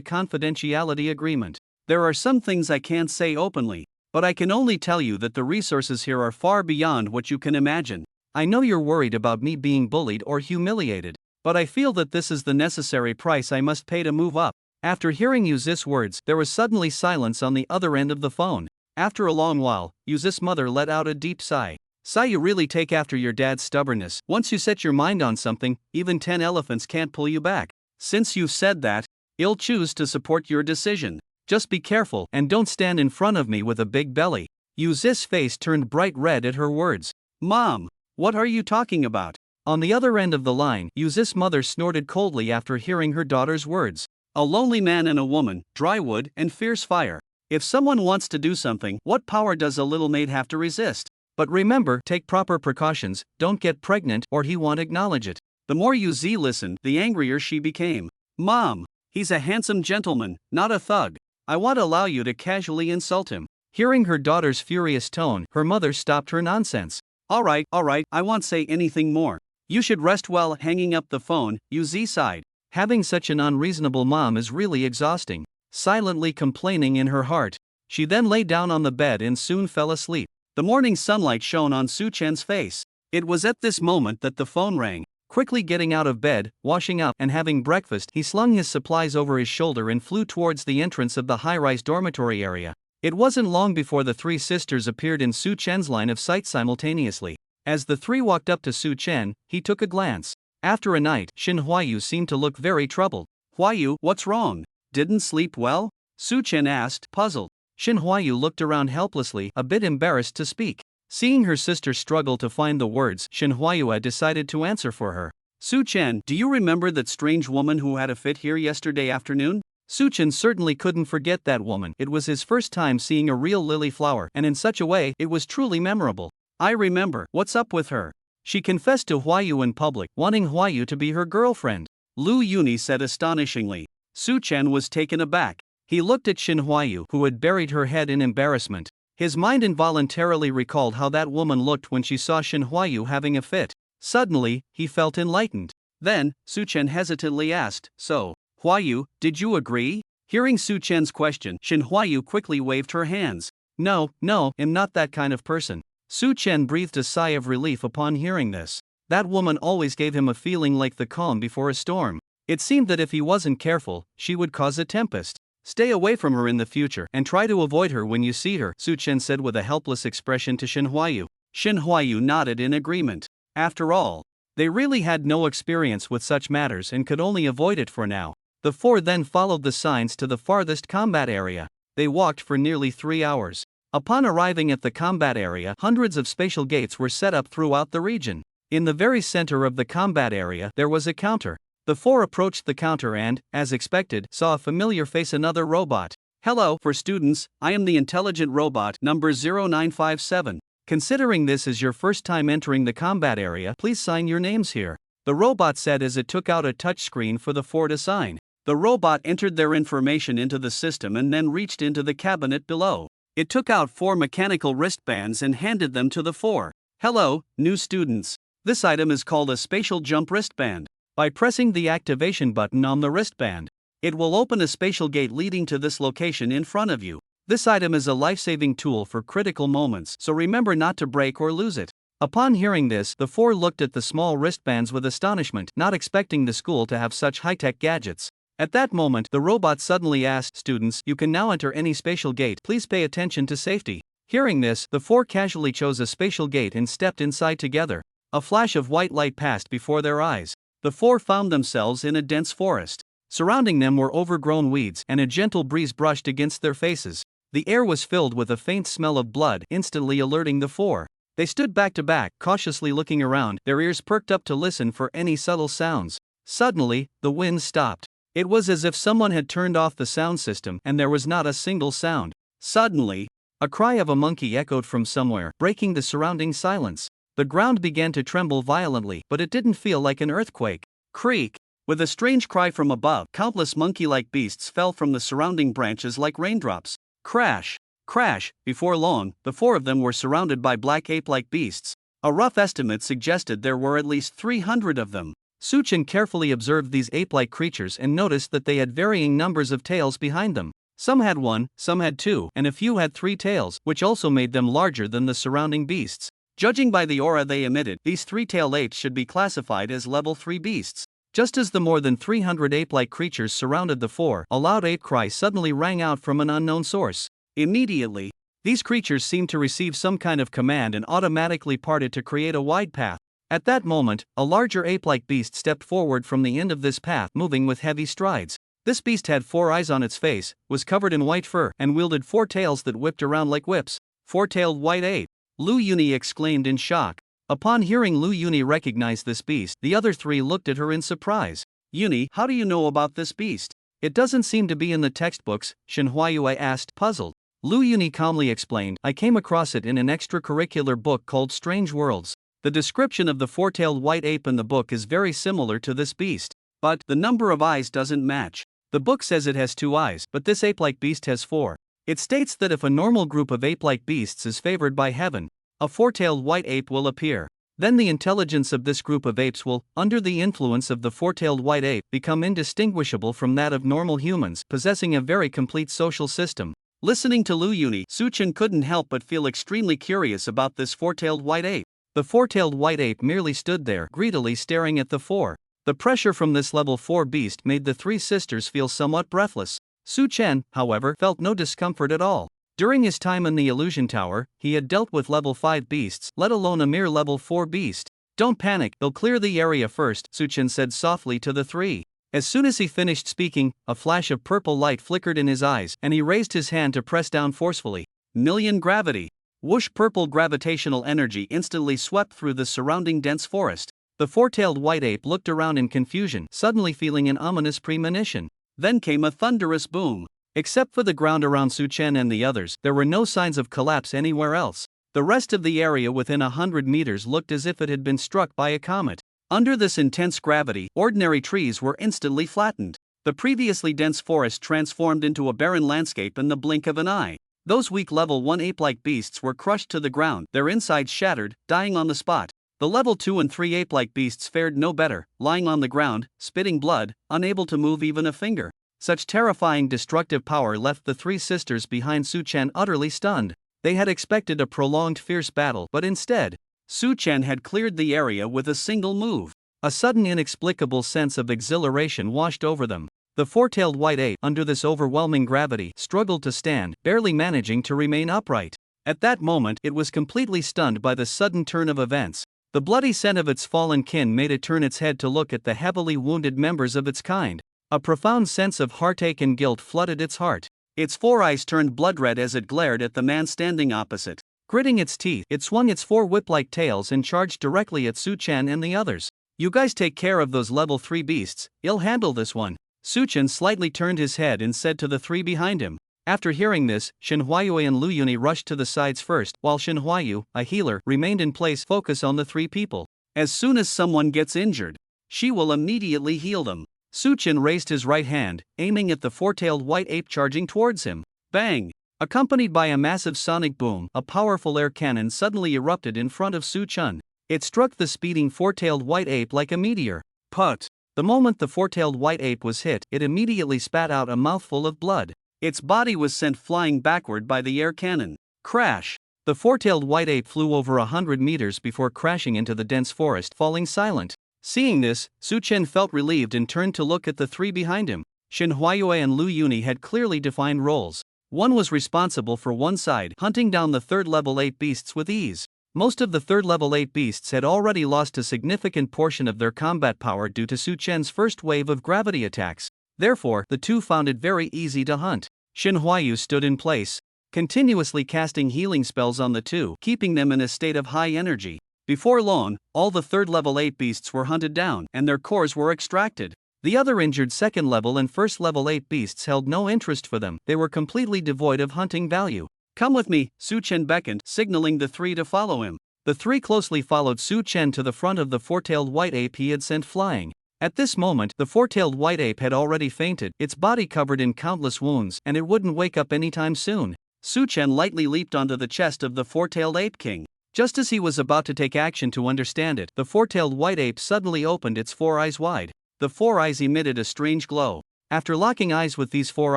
confidentiality agreement. There are some things I can't say openly, but I can only tell you that the resources here are far beyond what you can imagine. I know you're worried about me being bullied or humiliated, but I feel that this is the necessary price I must pay to move up. After hearing Yuzi's words, there was suddenly silence on the other end of the phone. After a long while, Yuzi's mother let out a deep sigh. Sigh, you really take after your dad's stubbornness. Once you set your mind on something, even 10 elephants can't pull you back. Since you've said that, I'll choose to support your decision. Just be careful and don't stand in front of me with a big belly. Yuzi's face turned bright red at her words. Mom, what are you talking about? On the other end of the line, Yuzi's mother snorted coldly after hearing her daughter's words. A lonely man and a woman, dry wood and fierce fire. If someone wants to do something, what power does a little maid have to resist? But remember, take proper precautions, don't get pregnant or he won't acknowledge it. The more Yuzi listened, the angrier she became. Mom, he's a handsome gentleman, not a thug. I won't allow you to casually insult him. Hearing her daughter's furious tone, her mother stopped her nonsense. Alright, I won't say anything more. You should rest well. Hanging up the phone, Yuzi sighed. Having such an unreasonable mom is really exhausting. Silently complaining in her heart, she then lay down on the bed and soon fell asleep. The morning sunlight shone on Su Chen's face. It was at this moment that the phone rang. Quickly getting out of bed, washing up, and having breakfast, he slung his supplies over his shoulder and flew towards the entrance of the high-rise dormitory area. It wasn't long before the 3 sisters appeared in Su Chen's line of sight simultaneously. As the 3 walked up to Su Chen, he took a glance. After a night, Shin Huayu seemed to look very troubled. Huayu, what's wrong? Didn't sleep well? Su Chen asked, puzzled. Shin Huayu looked around helplessly, a bit embarrassed to speak. Seeing her sister struggle to find the words, Shin Huayu had decided to answer for her. Su Chen, do you remember that strange woman who had a fit here yesterday afternoon? Su Chen certainly couldn't forget that woman. It was his first time seeing a real lily flower, and in such a way, it was truly memorable. I remember. What's up with her? She confessed to Huayu in public, wanting Huayu to be her girlfriend. Lu Yuni said astonishingly. Su Chen was taken aback. He looked at Shin Huayu, who had buried her head in embarrassment. His mind involuntarily recalled how that woman looked when she saw Shin Huayu having a fit. Suddenly, he felt enlightened. Then, Su Chen hesitantly asked, so, Huayu, did you agree? Hearing Su Chen's question, Shin Huayu quickly waved her hands. No, I'm not that kind of person. Su Chen breathed a sigh of relief upon hearing this. That woman always gave him a feeling like the calm before a storm. It seemed that if he wasn't careful, she would cause a tempest. Stay away from her in the future and try to avoid her when you see her, Su Chen said with a helpless expression to Shin Huayu. Shin Huayu nodded in agreement. After all, they really had no experience with such matters and could only avoid it for now. The four then followed the signs to the farthest combat area. They walked for nearly 3 hours. Upon arriving at the combat area, hundreds of spatial gates were set up throughout the region. In the very center of the combat area, there was a counter. The four approached the counter and, as expected, saw a familiar face, another robot. Hello, for students, I am the intelligent robot number 0957. Considering this is your first time entering the combat area, please sign your names here, the robot said as it took out a touchscreen for the four to sign. The robot entered their information into the system and then reached into the cabinet below. It took out 4 mechanical wristbands and handed them to the four. Hello, new students. This item is called a spatial jump wristband. By pressing the activation button on the wristband, it will open a spatial gate leading to this location in front of you. This item is a life-saving tool for critical moments, so remember not to break or lose it. Upon hearing this, the four looked at the small wristbands with astonishment, not expecting the school to have such high-tech gadgets. At that moment, the robot suddenly asked, students, you can now enter any spatial gate, please pay attention to safety. Hearing this, the four casually chose a spatial gate and stepped inside together. A flash of white light passed before their eyes. The four found themselves in a dense forest. Surrounding them were overgrown weeds, and a gentle breeze brushed against their faces. The air was filled with a faint smell of blood, instantly alerting the four. They stood back to back, cautiously looking around, their ears perked up to listen for any subtle sounds. Suddenly, the wind stopped. It was as if someone had turned off the sound system and there was not a single sound. Suddenly, a cry of a monkey echoed from somewhere, breaking the surrounding silence. The ground began to tremble violently, but it didn't feel like an earthquake. Creak! With a strange cry from above, countless monkey-like beasts fell from the surrounding branches like raindrops. Crash! Crash! Before long, the four of them were surrounded by black ape-like beasts. A rough estimate suggested there were at least 300 of them. Su Chen carefully observed these ape-like creatures and noticed that they had varying numbers of tails behind them. Some had 1, some had 2, and a few had 3 tails, which also made them larger than the surrounding beasts. Judging by the aura they emitted, these 3-tailed apes should be classified as level 3 beasts. Just as the more than 300 ape-like creatures surrounded the four, a loud ape cry suddenly rang out from an unknown source. Immediately, these creatures seemed to receive some kind of command and automatically parted to create a wide path. At that moment, a larger ape-like beast stepped forward from the end of this path, moving with heavy strides. This beast had 4 eyes on its face, was covered in white fur, and wielded 4 tails that whipped around like whips. 4-tailed white ape! Lu Yuni exclaimed in shock. Upon hearing Lu Yuni recognize this beast, the other 3 looked at her in surprise. Yuni, how do you know about this beast? It doesn't seem to be in the textbooks, Shin Huayu asked, puzzled. Lu Yuni calmly explained, I came across it in an extracurricular book called Strange Worlds. The description of the 4-tailed white ape in the book is very similar to this beast. But the number of eyes doesn't match. The book says it has 2 eyes, but this ape-like beast has 4. It states that if a normal group of ape-like beasts is favored by heaven, a 4-tailed white ape will appear. Then the intelligence of this group of apes will, under the influence of the 4-tailed white ape, become indistinguishable from that of normal humans, possessing a very complete social system. Listening to Lu Yuni, Su Chen couldn't help but feel extremely curious about this 4-tailed white ape. The 4-tailed white ape merely stood there, greedily staring at the four. The pressure from this level 4 beast made the 3 sisters feel somewhat breathless. Su Chen, however, felt no discomfort at all. During his time in the Illusion Tower, he had dealt with level 5 beasts, let alone a mere level 4 beast. Don't panic, they'll clear the area first, Su Chen said softly to the 3. As soon as he finished speaking, a flash of purple light flickered in his eyes, and he raised his hand to press down forcefully. Million gravity. Whoosh! Purple gravitational energy instantly swept through the surrounding dense forest. The 4-tailed white ape looked around in confusion, suddenly feeling an ominous premonition. Then came a thunderous boom. Except for the ground around Su Chen and the others, there were no signs of collapse anywhere else. The rest of the area within 100 meters looked as if it had been struck by a comet. Under this intense gravity, ordinary trees were instantly flattened. The previously dense forest transformed into a barren landscape in the blink of an eye. Those weak level 1 ape-like beasts were crushed to the ground, their insides shattered, dying on the spot. The level 2 and 3 ape-like beasts fared no better, lying on the ground, spitting blood, unable to move even a finger. Such terrifying destructive power left the 3 sisters behind Su Chen utterly stunned. They had expected a prolonged fierce battle, but instead, Su Chen had cleared the area with a single move. A sudden inexplicable sense of exhilaration washed over them. The four-tailed white ape, under this overwhelming gravity, struggled to stand, barely managing to remain upright. At that moment, it was completely stunned by the sudden turn of events. The bloody scent of its fallen kin made it turn its head to look at the heavily wounded members of its kind. A profound sense of heartache and guilt flooded its heart. Its four eyes turned blood-red as it glared at the man standing opposite. Gritting its teeth, it swung its four whip-like tails and charged directly at Su-Chen and the others. "You guys take care of those level 3 beasts, I'll handle this one." Su-Chen slightly turned his head and said to the three behind him. After hearing this, Shen Huayue and Lu Yuni rushed to the sides first, while Shen Huayu, a healer, remained in place, focus on the three people. As soon as someone gets injured, she will immediately heal them. Su-Chen raised his right hand, aiming at the four-tailed white ape charging towards him. Bang! Accompanied by a massive sonic boom, a powerful air cannon suddenly erupted in front of Su-Chen. It struck the speeding four-tailed white ape like a meteor. Put! The moment the four-tailed white ape was hit, it immediately spat out a mouthful of blood. Its body was sent flying backward by the air cannon. Crash! The four-tailed white ape flew over 100 meters before crashing into the dense forest, falling silent. Seeing this, Su-Chen felt relieved and turned to look at the three behind him. Shen Huayue and Lu Yuni had clearly defined roles. One was responsible for one side, hunting down the third-level ape beasts with ease. Most of the third-level ape beasts had already lost a significant portion of their combat power due to Su-Chen's first wave of gravity attacks. Therefore, the two found it very easy to hunt. Shen Huayu stood in place, continuously casting healing spells on the two, keeping them in a state of high energy. Before long, all the third-level ape beasts were hunted down, and their cores were extracted. The other injured second-level and first-level ape beasts held no interest for them, they were completely devoid of hunting value. "Come with me," Su-Chen beckoned, signaling the three to follow him. The three closely followed Su-Chen to the front of the four-tailed white ape he had sent flying. At this moment, the four-tailed white ape had already fainted, its body covered in countless wounds, and it wouldn't wake up anytime soon. Su-Chen lightly leaped onto the chest of the four-tailed ape king. Just as he was about to take action to understand it, the four-tailed white ape suddenly opened its four eyes wide. The four eyes emitted a strange glow. After locking eyes with these four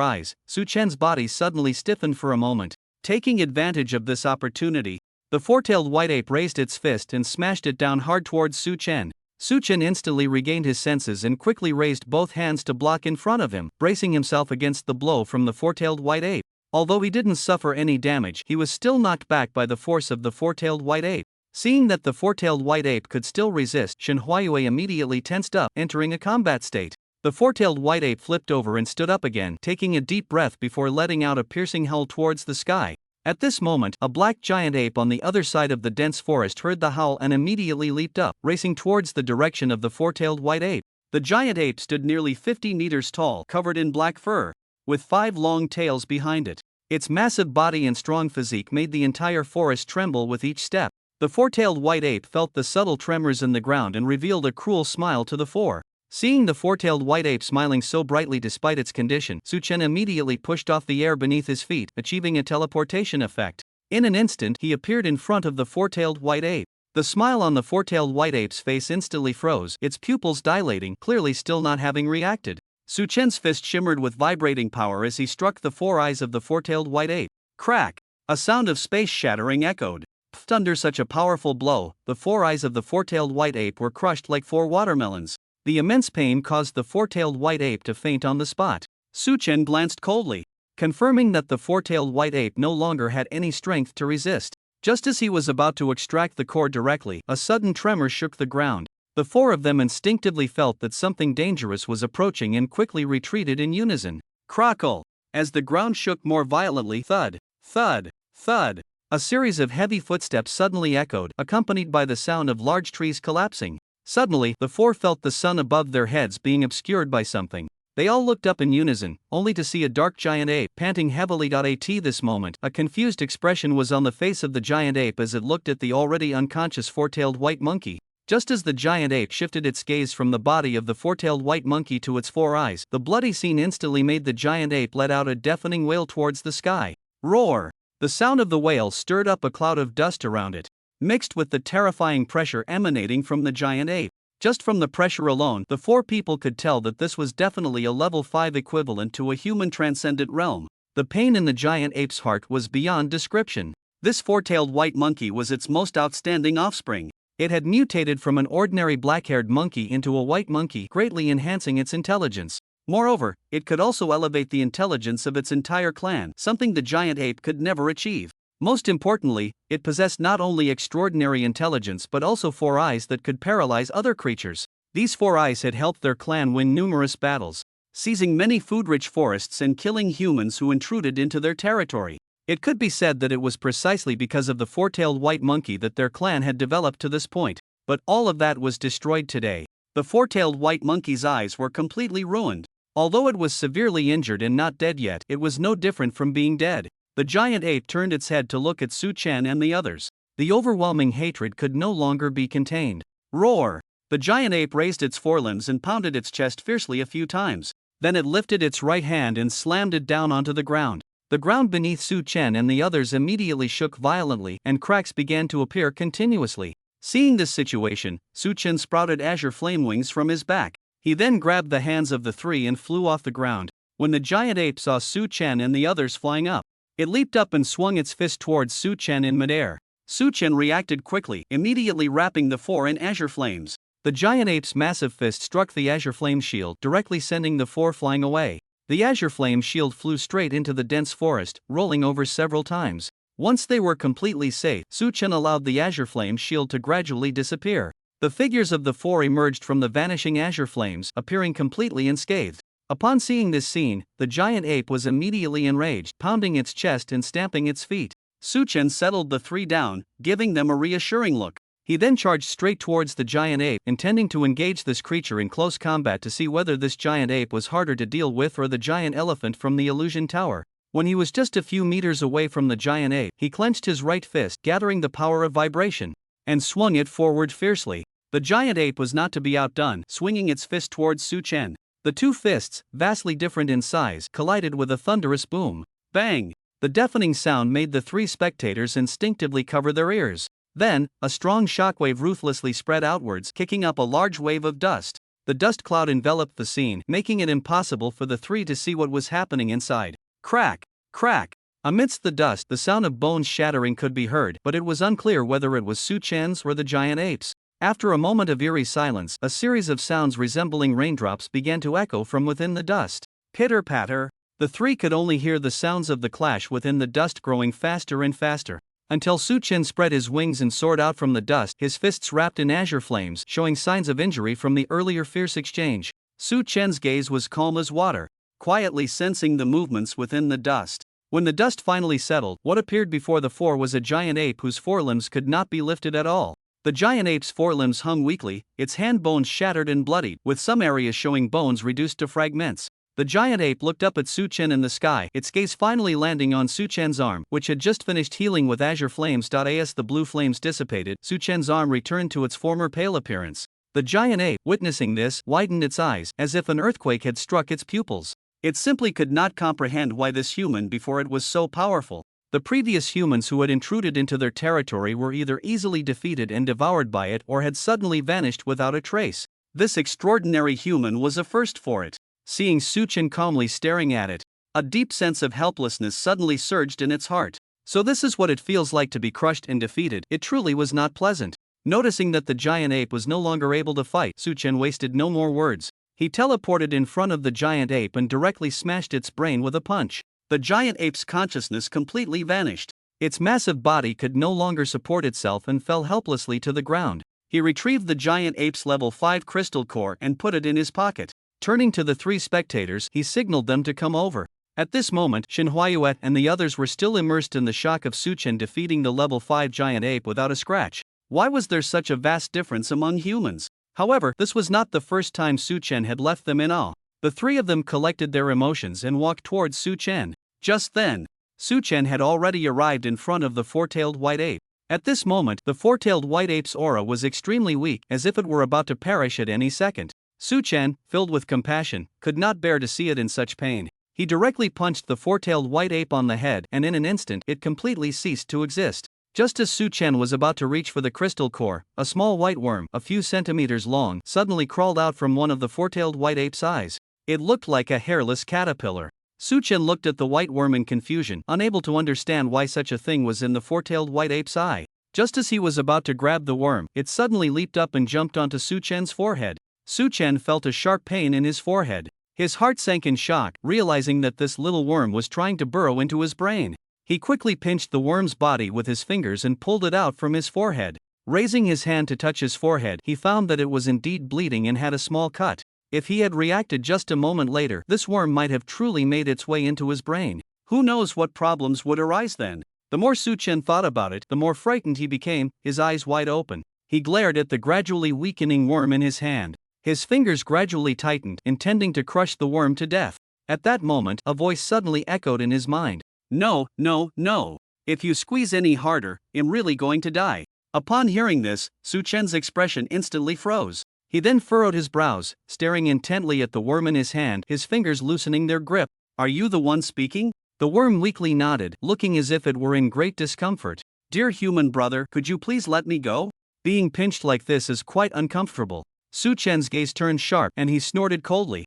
eyes, Su-Chen's body suddenly stiffened for a moment. Taking advantage of this opportunity, the four-tailed white ape raised its fist and smashed it down hard towards Su-Chen. Su-Chen instantly regained his senses and quickly raised both hands to block in front of him, bracing himself against the blow from the four-tailed white ape. Although he didn't suffer any damage, he was still knocked back by the force of the four-tailed white ape. Seeing that the four-tailed white ape could still resist, Shen Huayue immediately tensed up, entering a combat state. The four-tailed white ape flipped over and stood up again, taking a deep breath before letting out a piercing howl towards the sky. At this moment, a black giant ape on the other side of the dense forest heard the howl and immediately leaped up, racing towards the direction of the four-tailed white ape. The giant ape stood nearly 50 meters tall, covered in black fur, with 5 long tails behind it. Its massive body and strong physique made the entire forest tremble with each step. The four-tailed white ape felt the subtle tremors in the ground and revealed a cruel smile to the four. Seeing the four-tailed white ape smiling so brightly despite its condition, Su-Chen immediately pushed off the air beneath his feet, achieving a teleportation effect. In an instant, he appeared in front of the four-tailed white ape. The smile on the four-tailed white ape's face instantly froze, its pupils dilating, clearly still not having reacted. Su-Chen's fist shimmered with vibrating power as he struck the four eyes of the four-tailed white ape. Crack! A sound of space shattering echoed. Under such a powerful blow, the four eyes of the four-tailed white ape were crushed like 4 watermelons. The immense pain caused the four-tailed white ape to faint on the spot. Su-Chen glanced coldly, confirming that the four-tailed white ape no longer had any strength to resist. Just as he was about to extract the core directly, a sudden tremor shook the ground. The four of them instinctively felt that something dangerous was approaching and quickly retreated in unison. Crackle! As the ground shook more violently, thud, thud, thud, a series of heavy footsteps suddenly echoed, accompanied by the sound of large trees collapsing. Suddenly, the four felt the sun above their heads being obscured by something. They all looked up in unison, only to see a dark giant ape panting heavily. At this moment, a confused expression was on the face of the giant ape as it looked at the already unconscious four-tailed white monkey. Just as the giant ape shifted its gaze from the body of the four-tailed white monkey to its four eyes, the bloody scene instantly made the giant ape let out a deafening wail towards the sky. Roar! The sound of the wail stirred up a cloud of dust around it, mixed with the terrifying pressure emanating from the giant ape. Just from the pressure alone, the four people could tell that this was definitely a level 5 equivalent to a human transcendent realm. The pain in the giant ape's heart was beyond description. This four-tailed white monkey was its most outstanding offspring. It had mutated from an ordinary black-haired monkey into a white monkey, greatly enhancing its intelligence. Moreover, it could also elevate the intelligence of its entire clan, something the giant ape could never achieve. Most importantly, it possessed not only extraordinary intelligence but also 4 eyes that could paralyze other creatures. These 4 eyes had helped their clan win numerous battles, seizing many food-rich forests and killing humans who intruded into their territory. It could be said that it was precisely because of the 4-tailed white monkey that their clan had developed to this point, but all of that was destroyed today. The 4-tailed white monkey's eyes were completely ruined. Although it was severely injured and not dead yet, it was no different from being dead. The giant ape turned its head to look at Su Chen and the others. The overwhelming hatred could no longer be contained. Roar! The giant ape raised its forelimbs and pounded its chest fiercely a few times. Then it lifted its right hand and slammed it down onto the ground. The ground beneath Su Chen and the others immediately shook violently and cracks began to appear continuously. Seeing this situation, Su Chen sprouted azure flame wings from his back. He then grabbed the hands of the 3 and flew off the ground. When the giant ape saw Su Chen and the others flying up, it leaped up and swung its fist towards Su Chen in midair. Su Chen reacted quickly, immediately wrapping the 4 in azure flames. The giant ape's massive fist struck the azure flame shield, directly sending the 4 flying away. The azure flame shield flew straight into the dense forest, rolling over several times. Once they were completely safe, Su Chen allowed the azure flame shield to gradually disappear. The figures of the 4 emerged from the vanishing azure flames, appearing completely unscathed. Upon seeing this scene, the giant ape was immediately enraged, pounding its chest and stamping its feet. Su Chen settled the 3 down, giving them a reassuring look. He then charged straight towards the giant ape, intending to engage this creature in close combat to see whether this giant ape was harder to deal with or the giant elephant from the illusion tower. When he was just a few meters away from the giant ape, he clenched his right fist, gathering the power of vibration, and swung it forward fiercely. The giant ape was not to be outdone, swinging its fist towards Su Chen. The 2 fists, vastly different in size, collided with a thunderous boom. Bang! The deafening sound made the 3 spectators instinctively cover their ears. Then, a strong shockwave ruthlessly spread outwards, kicking up a large wave of dust. The dust cloud enveloped the scene, making it impossible for the 3 to see what was happening inside. Crack! Crack! Amidst the dust, the sound of bones shattering could be heard, but it was unclear whether it was Su Chen's or the giant ape's. After a moment of eerie silence, a series of sounds resembling raindrops began to echo from within the dust. Pitter-patter! The 3 could only hear the sounds of the clash within the dust growing faster and faster, until Su Chen spread his wings and soared out from the dust, his fists wrapped in azure flames, showing signs of injury from the earlier fierce exchange. Su Chen's gaze was calm as water, quietly sensing the movements within the dust. When the dust finally settled, what appeared before the 4 was a giant ape whose forelimbs could not be lifted at all. The giant ape's forelimbs hung weakly, its hand bones shattered and bloodied, with some areas showing bones reduced to fragments. The giant ape looked up at Su Chen in the sky, its gaze finally landing on Su Chen's arm, which had just finished healing with azure flames. As the blue flames dissipated, Su Chen's arm returned to its former pale appearance. The giant ape, witnessing this, widened its eyes, as if an earthquake had struck its pupils. It simply could not comprehend why this human before it was so powerful. The previous humans who had intruded into their territory were either easily defeated and devoured by it or had suddenly vanished without a trace. This extraordinary human was a first for it. Seeing Su Chen calmly staring at it, a deep sense of helplessness suddenly surged in its heart. So this is what it feels like to be crushed and defeated. It truly was not pleasant. Noticing that the giant ape was no longer able to fight, Su Chen wasted no more words. He teleported in front of the giant ape and directly smashed its brain with a punch. The giant ape's consciousness completely vanished. Its massive body could no longer support itself and fell helplessly to the ground. He retrieved the giant ape's level 5 crystal core and put it in his pocket. Turning to the 3 spectators, he signaled them to come over. At this moment, Shin Huayuet and the others were still immersed in the shock of Su Chen defeating the level 5 giant ape without a scratch. Why was there such a vast difference among humans? However, this was not the first time Su Chen had left them in awe. The 3 of them collected their emotions and walked towards Su Chen. Just then, Su Chen had already arrived in front of the 4-tailed white ape. At this moment, the 4-tailed white ape's aura was extremely weak, as if it were about to perish at any second. Su Chen, filled with compassion, could not bear to see it in such pain. He directly punched the 4-tailed white ape on the head, and in an instant, it completely ceased to exist. Just as Su Chen was about to reach for the crystal core, a small white worm, a few centimeters long, suddenly crawled out from one of the 4-tailed white ape's eyes. It looked like a hairless caterpillar. Su Chen looked at the white worm in confusion, unable to understand why such a thing was in the 4-tailed white ape's eye. Just as he was about to grab the worm, it suddenly leaped up and jumped onto Su Chen's forehead. Su Chen felt a sharp pain in his forehead. His heart sank in shock, realizing that this little worm was trying to burrow into his brain. He quickly pinched the worm's body with his fingers and pulled it out from his forehead. Raising his hand to touch his forehead, he found that it was indeed bleeding and had a small cut. If he had reacted just a moment later, this worm might have truly made its way into his brain. Who knows what problems would arise then? The more Su-chen thought about it, the more frightened he became, his eyes wide open. He glared at the gradually weakening worm in his hand. His fingers gradually tightened, intending to crush the worm to death. At that moment, a voice suddenly echoed in his mind. No, no, no. If you squeeze any harder, I'm really going to die. Upon hearing this, Su-chen's expression instantly froze. He then furrowed his brows, staring intently at the worm in his hand, his fingers loosening their grip. Are you the one speaking? The worm weakly nodded, looking as if it were in great discomfort. Dear human brother, could you please let me go? Being pinched like this is quite uncomfortable. Su-chen's gaze turned sharp and he snorted coldly.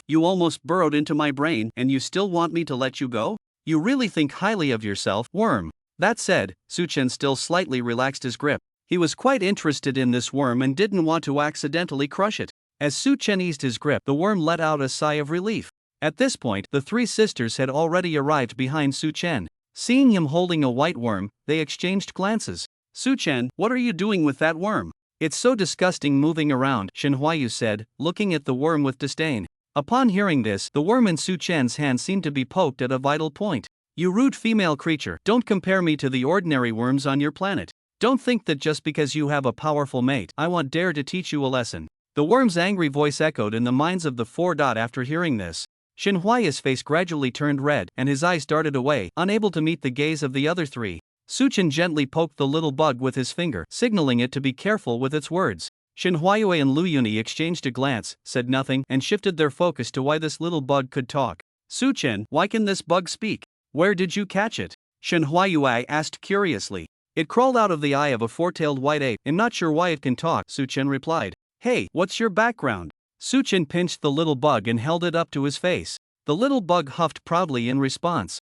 You almost burrowed into my brain and you still want me to let you go? You really think highly of yourself, worm. That said, Su-chen still slightly relaxed his grip. He was quite interested in this worm and didn't want to accidentally crush it. As Su-chen eased his grip, the worm let out a sigh of relief. At this point, the three sisters had already arrived behind Su-chen. Seeing him holding a white worm, they exchanged glances. Su-chen, what are you doing with that worm? It's so disgusting moving around, Shen Huayu said, looking at the worm with disdain. Upon hearing this, the worm in Su-chen's hand seemed to be poked at a vital point. You rude female creature, don't compare me to the ordinary worms on your planet. Don't think that just because you have a powerful mate, I won't dare to teach you a lesson. The worm's angry voice echoed in the minds of the four. After hearing this, Shen Huayu's face gradually turned red, and his eyes darted away, unable to meet the gaze of the other three. Su-chen gently poked the little bug with his finger, signaling it to be careful with its words. Shen Huayue and Lu Yuni exchanged a glance, said nothing, and shifted their focus to why this little bug could talk. Su-chen, why can this bug speak? Where did you catch it? Shen Huayue asked curiously. It crawled out of the eye of a four-tailed white ape. I'm not sure why it can talk, Su-chen replied. Hey, what's your background? Su-chen pinched the little bug and held it up to his face. The little bug huffed proudly in response.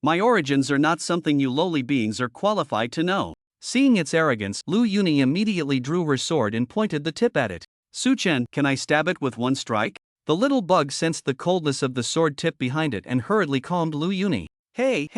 My origins are not something you lowly beings are qualified to know. Seeing its arrogance, Lu Yuni immediately drew her sword and pointed the tip at it. Su-chen, can I stab it with one strike? The little bug sensed the coldness of the sword tip behind it and hurriedly calmed Lu Yuni. Hey,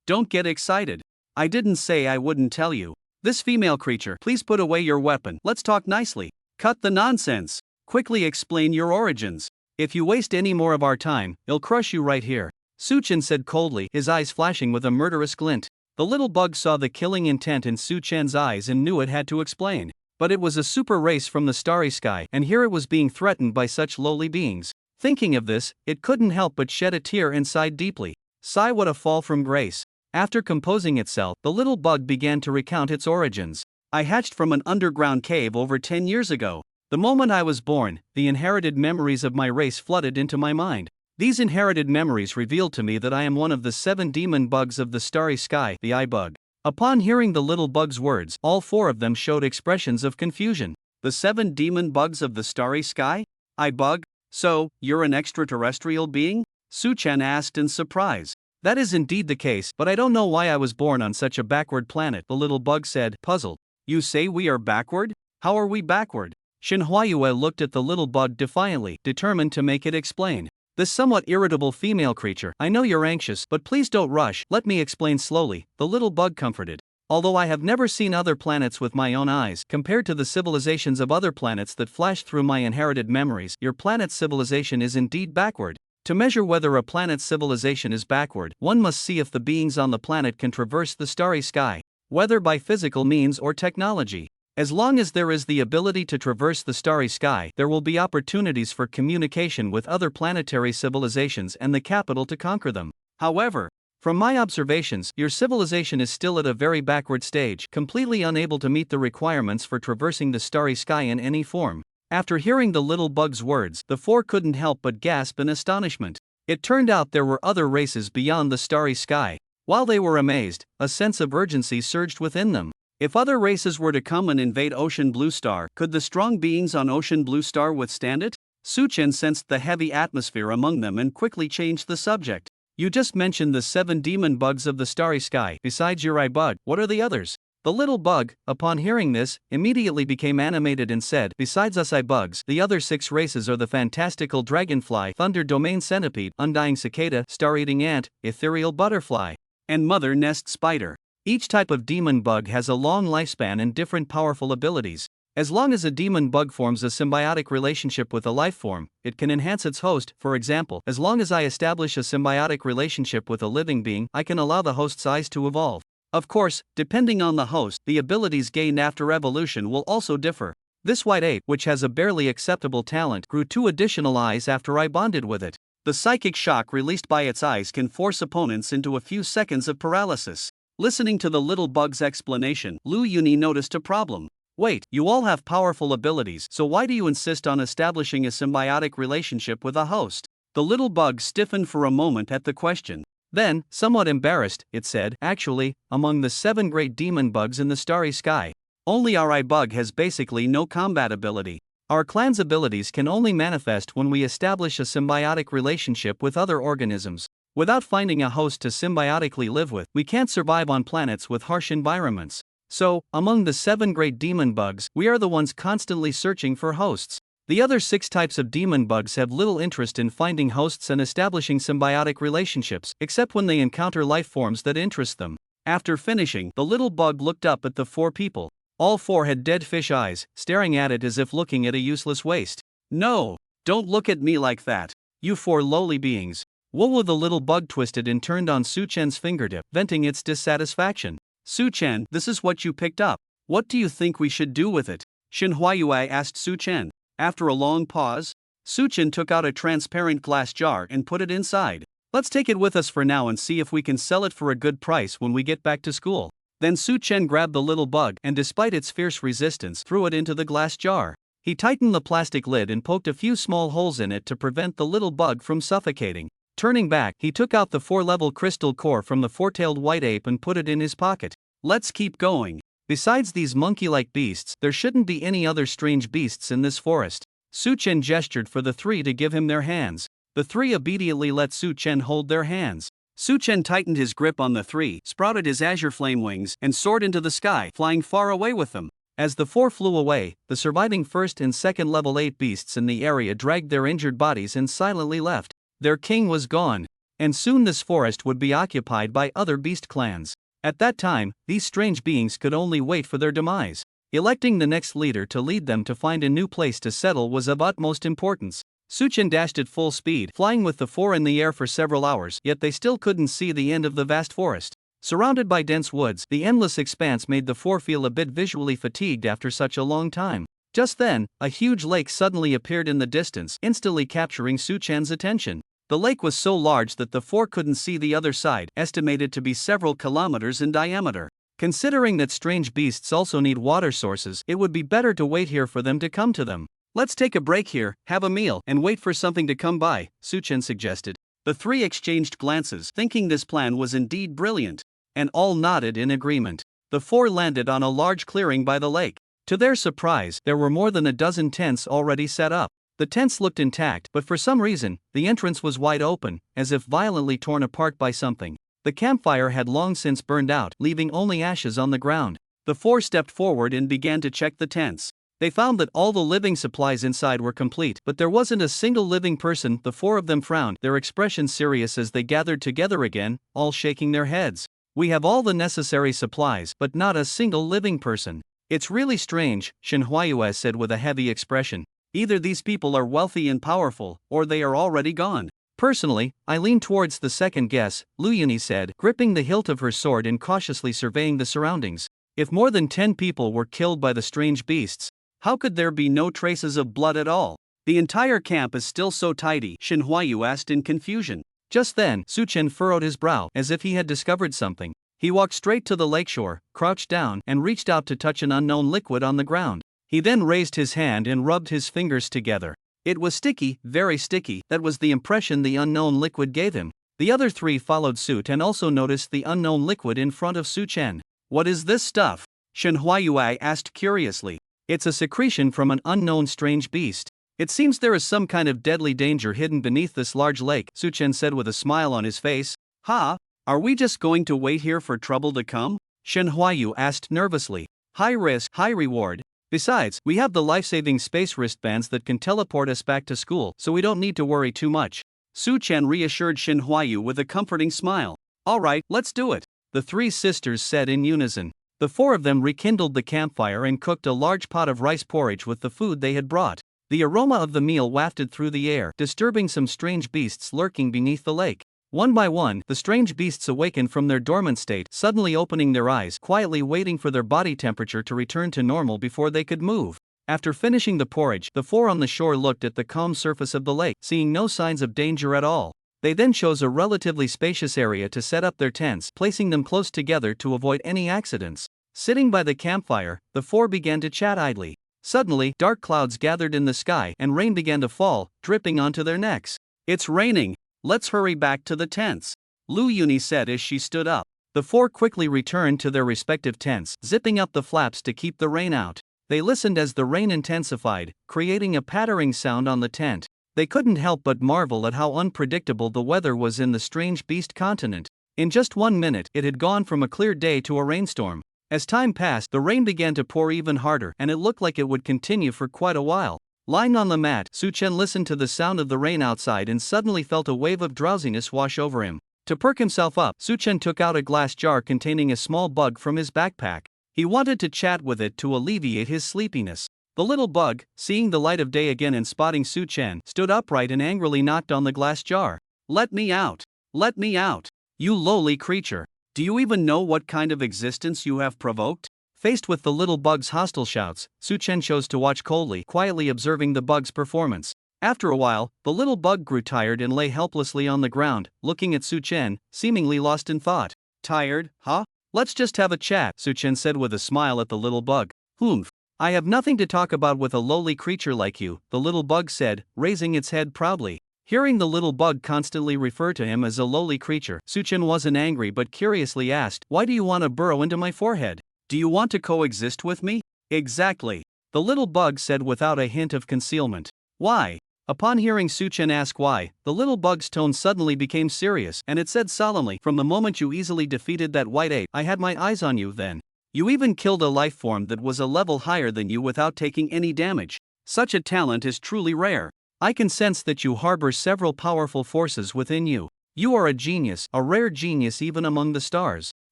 don't get excited. I didn't say I wouldn't tell you. This female creature, please put away your weapon, let's talk nicely. Cut the nonsense. Quickly explain your origins. If you waste any more of our time, I'll crush you right here. Su-chen said coldly, his eyes flashing with a murderous glint. The little bug saw the killing intent in Su-chen's eyes and knew it had to explain. But it was a super race from the starry sky, and here it was being threatened by such lowly beings. Thinking of this, it couldn't help but shed a tear and sighed deeply. Sigh, what a fall from grace. After composing itself, the little bug began to recount its origins. I hatched from an underground cave over 10 years ago. The moment I was born, the inherited memories of my race flooded into my mind. These inherited memories revealed to me that I am one of the 7 demon bugs of the starry sky, the eye bug. Upon hearing the little bug's words, all 4 of them showed expressions of confusion. The 7 demon bugs of the starry sky? Eye bug? So, you're an extraterrestrial being? Su-chen asked in surprise. That is indeed the case, but I don't know why I was born on such a backward planet, the little bug said, puzzled. You say we are backward? How are we backward? Shen Huayue looked at the little bug defiantly, determined to make it explain. This somewhat irritable female creature, I know you're anxious, but please don't rush, let me explain slowly, the little bug comforted. Although I have never seen other planets with my own eyes, compared to the civilizations of other planets that flash through my inherited memories, your planet's civilization is indeed backward. To measure whether a planet's civilization is backward, one must see if the beings on the planet can traverse the starry sky, whether by physical means or technology. As long as there is the ability to traverse the starry sky, there will be opportunities for communication with other planetary civilizations and the capital to conquer them. However, from my observations, your civilization is still at a very backward stage, completely unable to meet the requirements for traversing the starry sky in any form. After hearing the little bug's words, the 4 couldn't help but gasp in astonishment. It turned out there were other races beyond the starry sky. While they were amazed, a sense of urgency surged within them. If other races were to come and invade Ocean Blue Star, could the strong beings on Ocean Blue Star withstand it? Su-chen sensed the heavy atmosphere among them and quickly changed the subject. You just mentioned the 7 demon bugs of the starry sky. Besides your eye bug, what are the others? The little bug, upon hearing this, immediately became animated and said, "Besides us bugs, the other 6 races are the fantastical dragonfly, thunder domain centipede, undying cicada, star-eating ant, ethereal butterfly, and mother nest spider. Each type of demon bug has a long lifespan and different powerful abilities. As long as a demon bug forms a symbiotic relationship with a life form, it can enhance its host. For example, as long as I establish a symbiotic relationship with a living being, I can allow the host's eyes to evolve. Of course, depending on the host, the abilities gained after evolution will also differ. This white ape, which has a barely acceptable talent, grew 2 additional eyes after I bonded with it. The psychic shock released by its eyes can force opponents into a few seconds of paralysis." Listening to the little bug's explanation, Lu Yuni noticed a problem. "Wait, you all have powerful abilities, so why do you insist on establishing a symbiotic relationship with a host?" The little bug stiffened for a moment at the question. Then, somewhat embarrassed, it said, "Actually, among the 7 great demon bugs in the starry sky, only our eye bug has basically no combat ability. Our clan's abilities can only manifest when we establish a symbiotic relationship with other organisms. Without finding a host to symbiotically live with, we can't survive on planets with harsh environments. So, among the 7 great demon bugs, we are the ones constantly searching for hosts. The other 6 types of demon bugs have little interest in finding hosts and establishing symbiotic relationships, except when they encounter life forms that interest them." After finishing, the little bug looked up at the 4 people. All 4 had dead fish eyes, staring at it as if looking at a useless waste. "No, don't look at me like that, you 4 lowly beings." Whoa, the little bug twisted and turned on Su Chen's fingertip, venting its dissatisfaction. "Su Chen, this is what you picked up. What do you think we should do with it?" Shin Huayue asked Su Chen. After a long pause, Su Chen took out a transparent glass jar and put it inside. "Let's take it with us for now and see if we can sell it for a good price when we get back to school." Then Su Chen grabbed the little bug and, despite its fierce resistance, threw it into the glass jar. He tightened the plastic lid and poked a few small holes in it to prevent the little bug from suffocating. Turning back, he took out the 4-level crystal core from the 4-tailed white ape and put it in his pocket. "Let's keep going. Besides these monkey-like beasts, there shouldn't be any other strange beasts in this forest." Su Chen gestured for the 3 to give him their hands. The 3 obediently let Su Chen hold their hands. Su Chen tightened his grip on the 3, sprouted his azure flame wings, and soared into the sky, flying far away with them. As the 4 flew away, the surviving 1st and 2nd level 8 beasts in the area dragged their injured bodies and silently left. Their king was gone, and soon this forest would be occupied by other beast clans. At that time, these strange beings could only wait for their demise. Electing the next leader to lead them to find a new place to settle was of utmost importance. Su Chen dashed at full speed, flying with the 4 in the air for several hours, yet they still couldn't see the end of the vast forest. Surrounded by dense woods, the endless expanse made the 4 feel a bit visually fatigued after such a long time. Just then, a huge lake suddenly appeared in the distance, instantly capturing Su Chen's attention. The lake was so large that the 4 couldn't see the other side, estimated to be several kilometers in diameter. Considering that strange beasts also need water sources, it would be better to wait here for them to come to them. "Let's take a break here, have a meal, and wait for something to come by," Su Chen suggested. The 3 exchanged glances, thinking this plan was indeed brilliant, and all nodded in agreement. The 4 landed on a large clearing by the lake. To their surprise, there were more than a dozen tents already set up. The tents looked intact, but for some reason, the entrance was wide open, as if violently torn apart by something. The campfire had long since burned out, leaving only ashes on the ground. The 4 stepped forward and began to check the tents. They found that all the living supplies inside were complete, but there wasn't a single living person. The 4 of them frowned, their expressions serious as they gathered together again, all shaking their heads. "We have all the necessary supplies, but not a single living person. It's really strange," Shin Huayue said with a heavy expression. "Either these people are wealthy and powerful, or they are already gone." "Personally, I lean towards the second guess," Lu Yuni said, gripping the hilt of her sword and cautiously surveying the surroundings. "If more than 10 people were killed by the strange beasts, how could there be no traces of blood at all? The entire camp is still so tidy," Shin Huayu asked in confusion. Just then, Su Chen furrowed his brow, as if he had discovered something. He walked straight to the lakeshore, crouched down, and reached out to touch an unknown liquid on the ground. He then raised his hand and rubbed his fingers together. It was sticky, very sticky. That was the impression the unknown liquid gave him. The other 3 followed suit and also noticed the unknown liquid in front of Su Chen. "What is this stuff?" Shen Huayue asked curiously. "It's a secretion from an unknown strange beast. It seems there is some kind of deadly danger hidden beneath this large lake," Su Chen said with a smile on his face. "Ha? Are we just going to wait here for trouble to come?" Shen Huayu asked nervously. High risk, high reward. Besides, we have the life-saving space wristbands that can teleport us back to school, so we don't need to worry too much. Su Chen reassured Shen Huayu with a comforting smile. Alright, let's do it, the three sisters said in unison. The four of them rekindled the campfire and cooked a large pot of rice porridge with the food they had brought. The aroma of the meal wafted through the air, disturbing some strange beasts lurking beneath the lake. One by one, the strange beasts awakened from their dormant state, suddenly opening their eyes, quietly waiting for their body temperature to return to normal before they could move. After finishing the porridge, the four on the shore looked at the calm surface of the lake, seeing no signs of danger at all. They then chose a relatively spacious area to set up their tents, placing them close together to avoid any accidents. Sitting by the campfire, the four began to chat idly. Suddenly, dark clouds gathered in the sky and rain began to fall, dripping onto their necks. It's raining. Let's hurry back to the tents, Lu Yuni said as she stood up. The four quickly returned to their respective tents, zipping up the flaps to keep the rain out. They listened as the rain intensified, creating a pattering sound on the tent. They couldn't help but marvel at how unpredictable the weather was in the strange beast continent. In just 1 minute, it had gone from a clear day to a rainstorm. As time passed, the rain began to pour even harder, and it looked like it would continue for quite a while. Lying on the mat, Su Chen listened to the sound of the rain outside and suddenly felt a wave of drowsiness wash over him. To perk himself up, Su Chen took out a glass jar containing a small bug from his backpack. He wanted to chat with it to alleviate his sleepiness. The little bug, seeing the light of day again and spotting Su Chen, stood upright and angrily knocked on the glass jar. Let me out! Let me out! You lowly creature! Do you even know what kind of existence you have provoked? Faced with the little bug's hostile shouts, Su Chen chose to watch coldly, quietly observing the bug's performance. After a while, the little bug grew tired and lay helplessly on the ground, looking at Su Chen, seemingly lost in thought. Tired, huh? Let's just have a chat, Su Chen said with a smile at the little bug. Humph. I have nothing to talk about with a lowly creature like you, the little bug said, raising its head proudly. Hearing the little bug constantly refer to him as a lowly creature, Su Chen wasn't angry but curiously asked, why do you want to burrow into my forehead? Do you want to coexist with me? Exactly. The little bug said without a hint of concealment. Why? Upon hearing Su Chen ask why, the little bug's tone suddenly became serious, and it said solemnly, from the moment you easily defeated that white ape, I had my eyes on you then. You even killed a life form that was a level higher than you without taking any damage. Such a talent is truly rare. I can sense that you harbor several powerful forces within you. You are a genius, a rare genius even among the stars.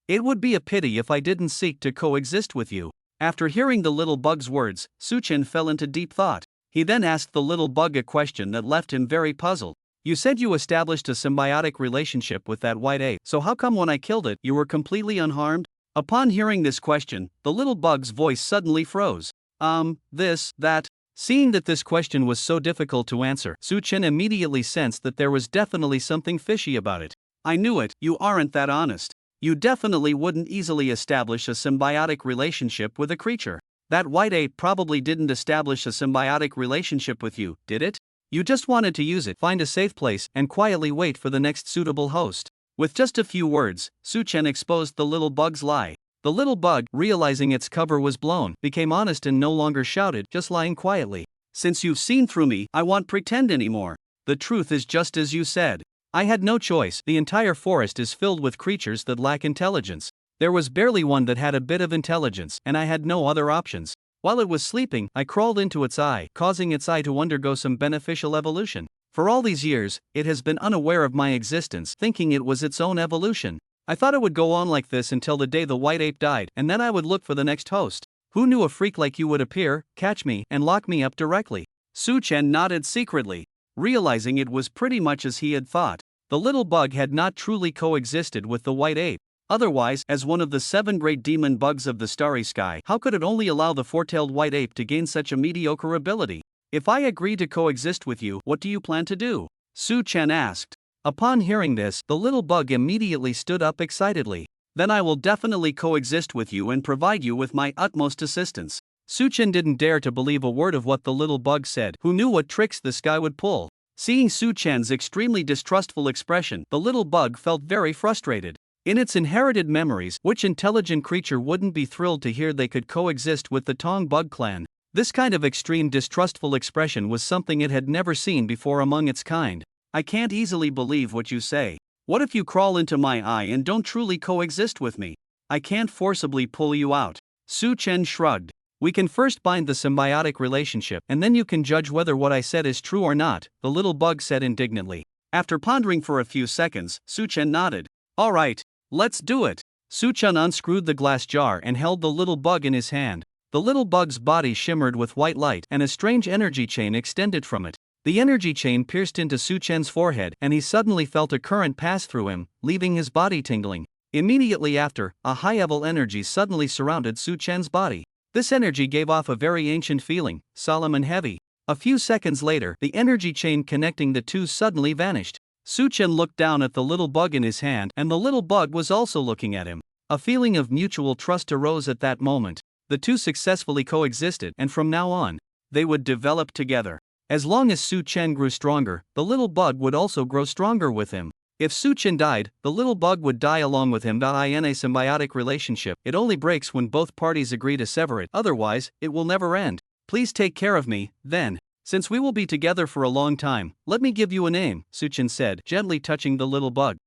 It would be a pity if I didn't seek to coexist with you. After hearing the little bug's words, Su Chen fell into deep thought. He then asked the little bug a question that left him very puzzled. You said you established a symbiotic relationship with that white ape, so how come when I killed it, you were completely unharmed? Upon hearing this question, the little bug's voice suddenly froze. That. Seeing that this question was so difficult to answer, Su Chen immediately sensed that there was definitely something fishy about it. I knew it, you aren't that honest. You definitely wouldn't easily establish a symbiotic relationship with a creature. That white ape probably didn't establish a symbiotic relationship with you, did it? You just wanted to use it, find a safe place, and quietly wait for the next suitable host. With just a few words, Su Chen exposed the little bug's lie. The little bug, realizing its cover was blown, became honest and no longer shouted, just lying quietly. Since you've seen through me, I won't pretend anymore. The truth is just as you said. I had no choice. The entire forest is filled with creatures that lack intelligence. There was barely one that had a bit of intelligence, and I had no other options. While it was sleeping, I crawled into its eye, causing its eye to undergo some beneficial evolution. For all these years, it has been unaware of my existence, thinking it was its own evolution. I thought it would go on like this until the day the white ape died, and then I would look for the next host. Who knew a freak like you would appear, catch me, and lock me up directly? Su Chen nodded secretly, realizing it was pretty much as he had thought. The little bug had not truly coexisted with the white ape. Otherwise, as one of the 7 great demon bugs of the starry sky, how could it only allow the four-tailed white ape to gain such a mediocre ability? If I agree to coexist with you, what do you plan to do? Su Chen asked. Upon hearing this, the little bug immediately stood up excitedly. Then I will definitely coexist with you and provide you with my utmost assistance. Su Chen didn't dare to believe a word of what the little bug said, who knew what tricks this guy would pull. Seeing Su Chen's extremely distrustful expression, the little bug felt very frustrated. In its inherited memories, which intelligent creature wouldn't be thrilled to hear they could coexist with the Tong bug clan? This kind of extreme distrustful expression was something it had never seen before among its kind. I can't easily believe what you say. What if you crawl into my eye and don't truly coexist with me? I can't forcibly pull you out. Su Chen shrugged. We can first bind the symbiotic relationship, and then you can judge whether what I said is true or not, the little bug said indignantly. After pondering for a few seconds, Su Chen nodded. All right, let's do it. Su Chen unscrewed the glass jar and held the little bug in his hand. The little bug's body shimmered with white light, and a strange energy chain extended from it. The energy chain pierced into Su Chen's forehead, and he suddenly felt a current pass through him, leaving his body tingling. Immediately after, a high-level energy suddenly surrounded Su Chen's body. This energy gave off a very ancient feeling, solemn and heavy. A few seconds later, the energy chain connecting the two suddenly vanished. Su Chen looked down at the little bug in his hand, and the little bug was also looking at him. A feeling of mutual trust arose at that moment. The two successfully coexisted, and from now on, they would develop together. As long as Su Chen grew stronger, the little bug would also grow stronger with him. If Su Chen died, the little bug would die along with him. In a symbiotic relationship, it only breaks when both parties agree to sever it, otherwise, it will never end. Please take care of me, then. Since we will be together for a long time, let me give you a name, Su Chen said, gently touching the little bug.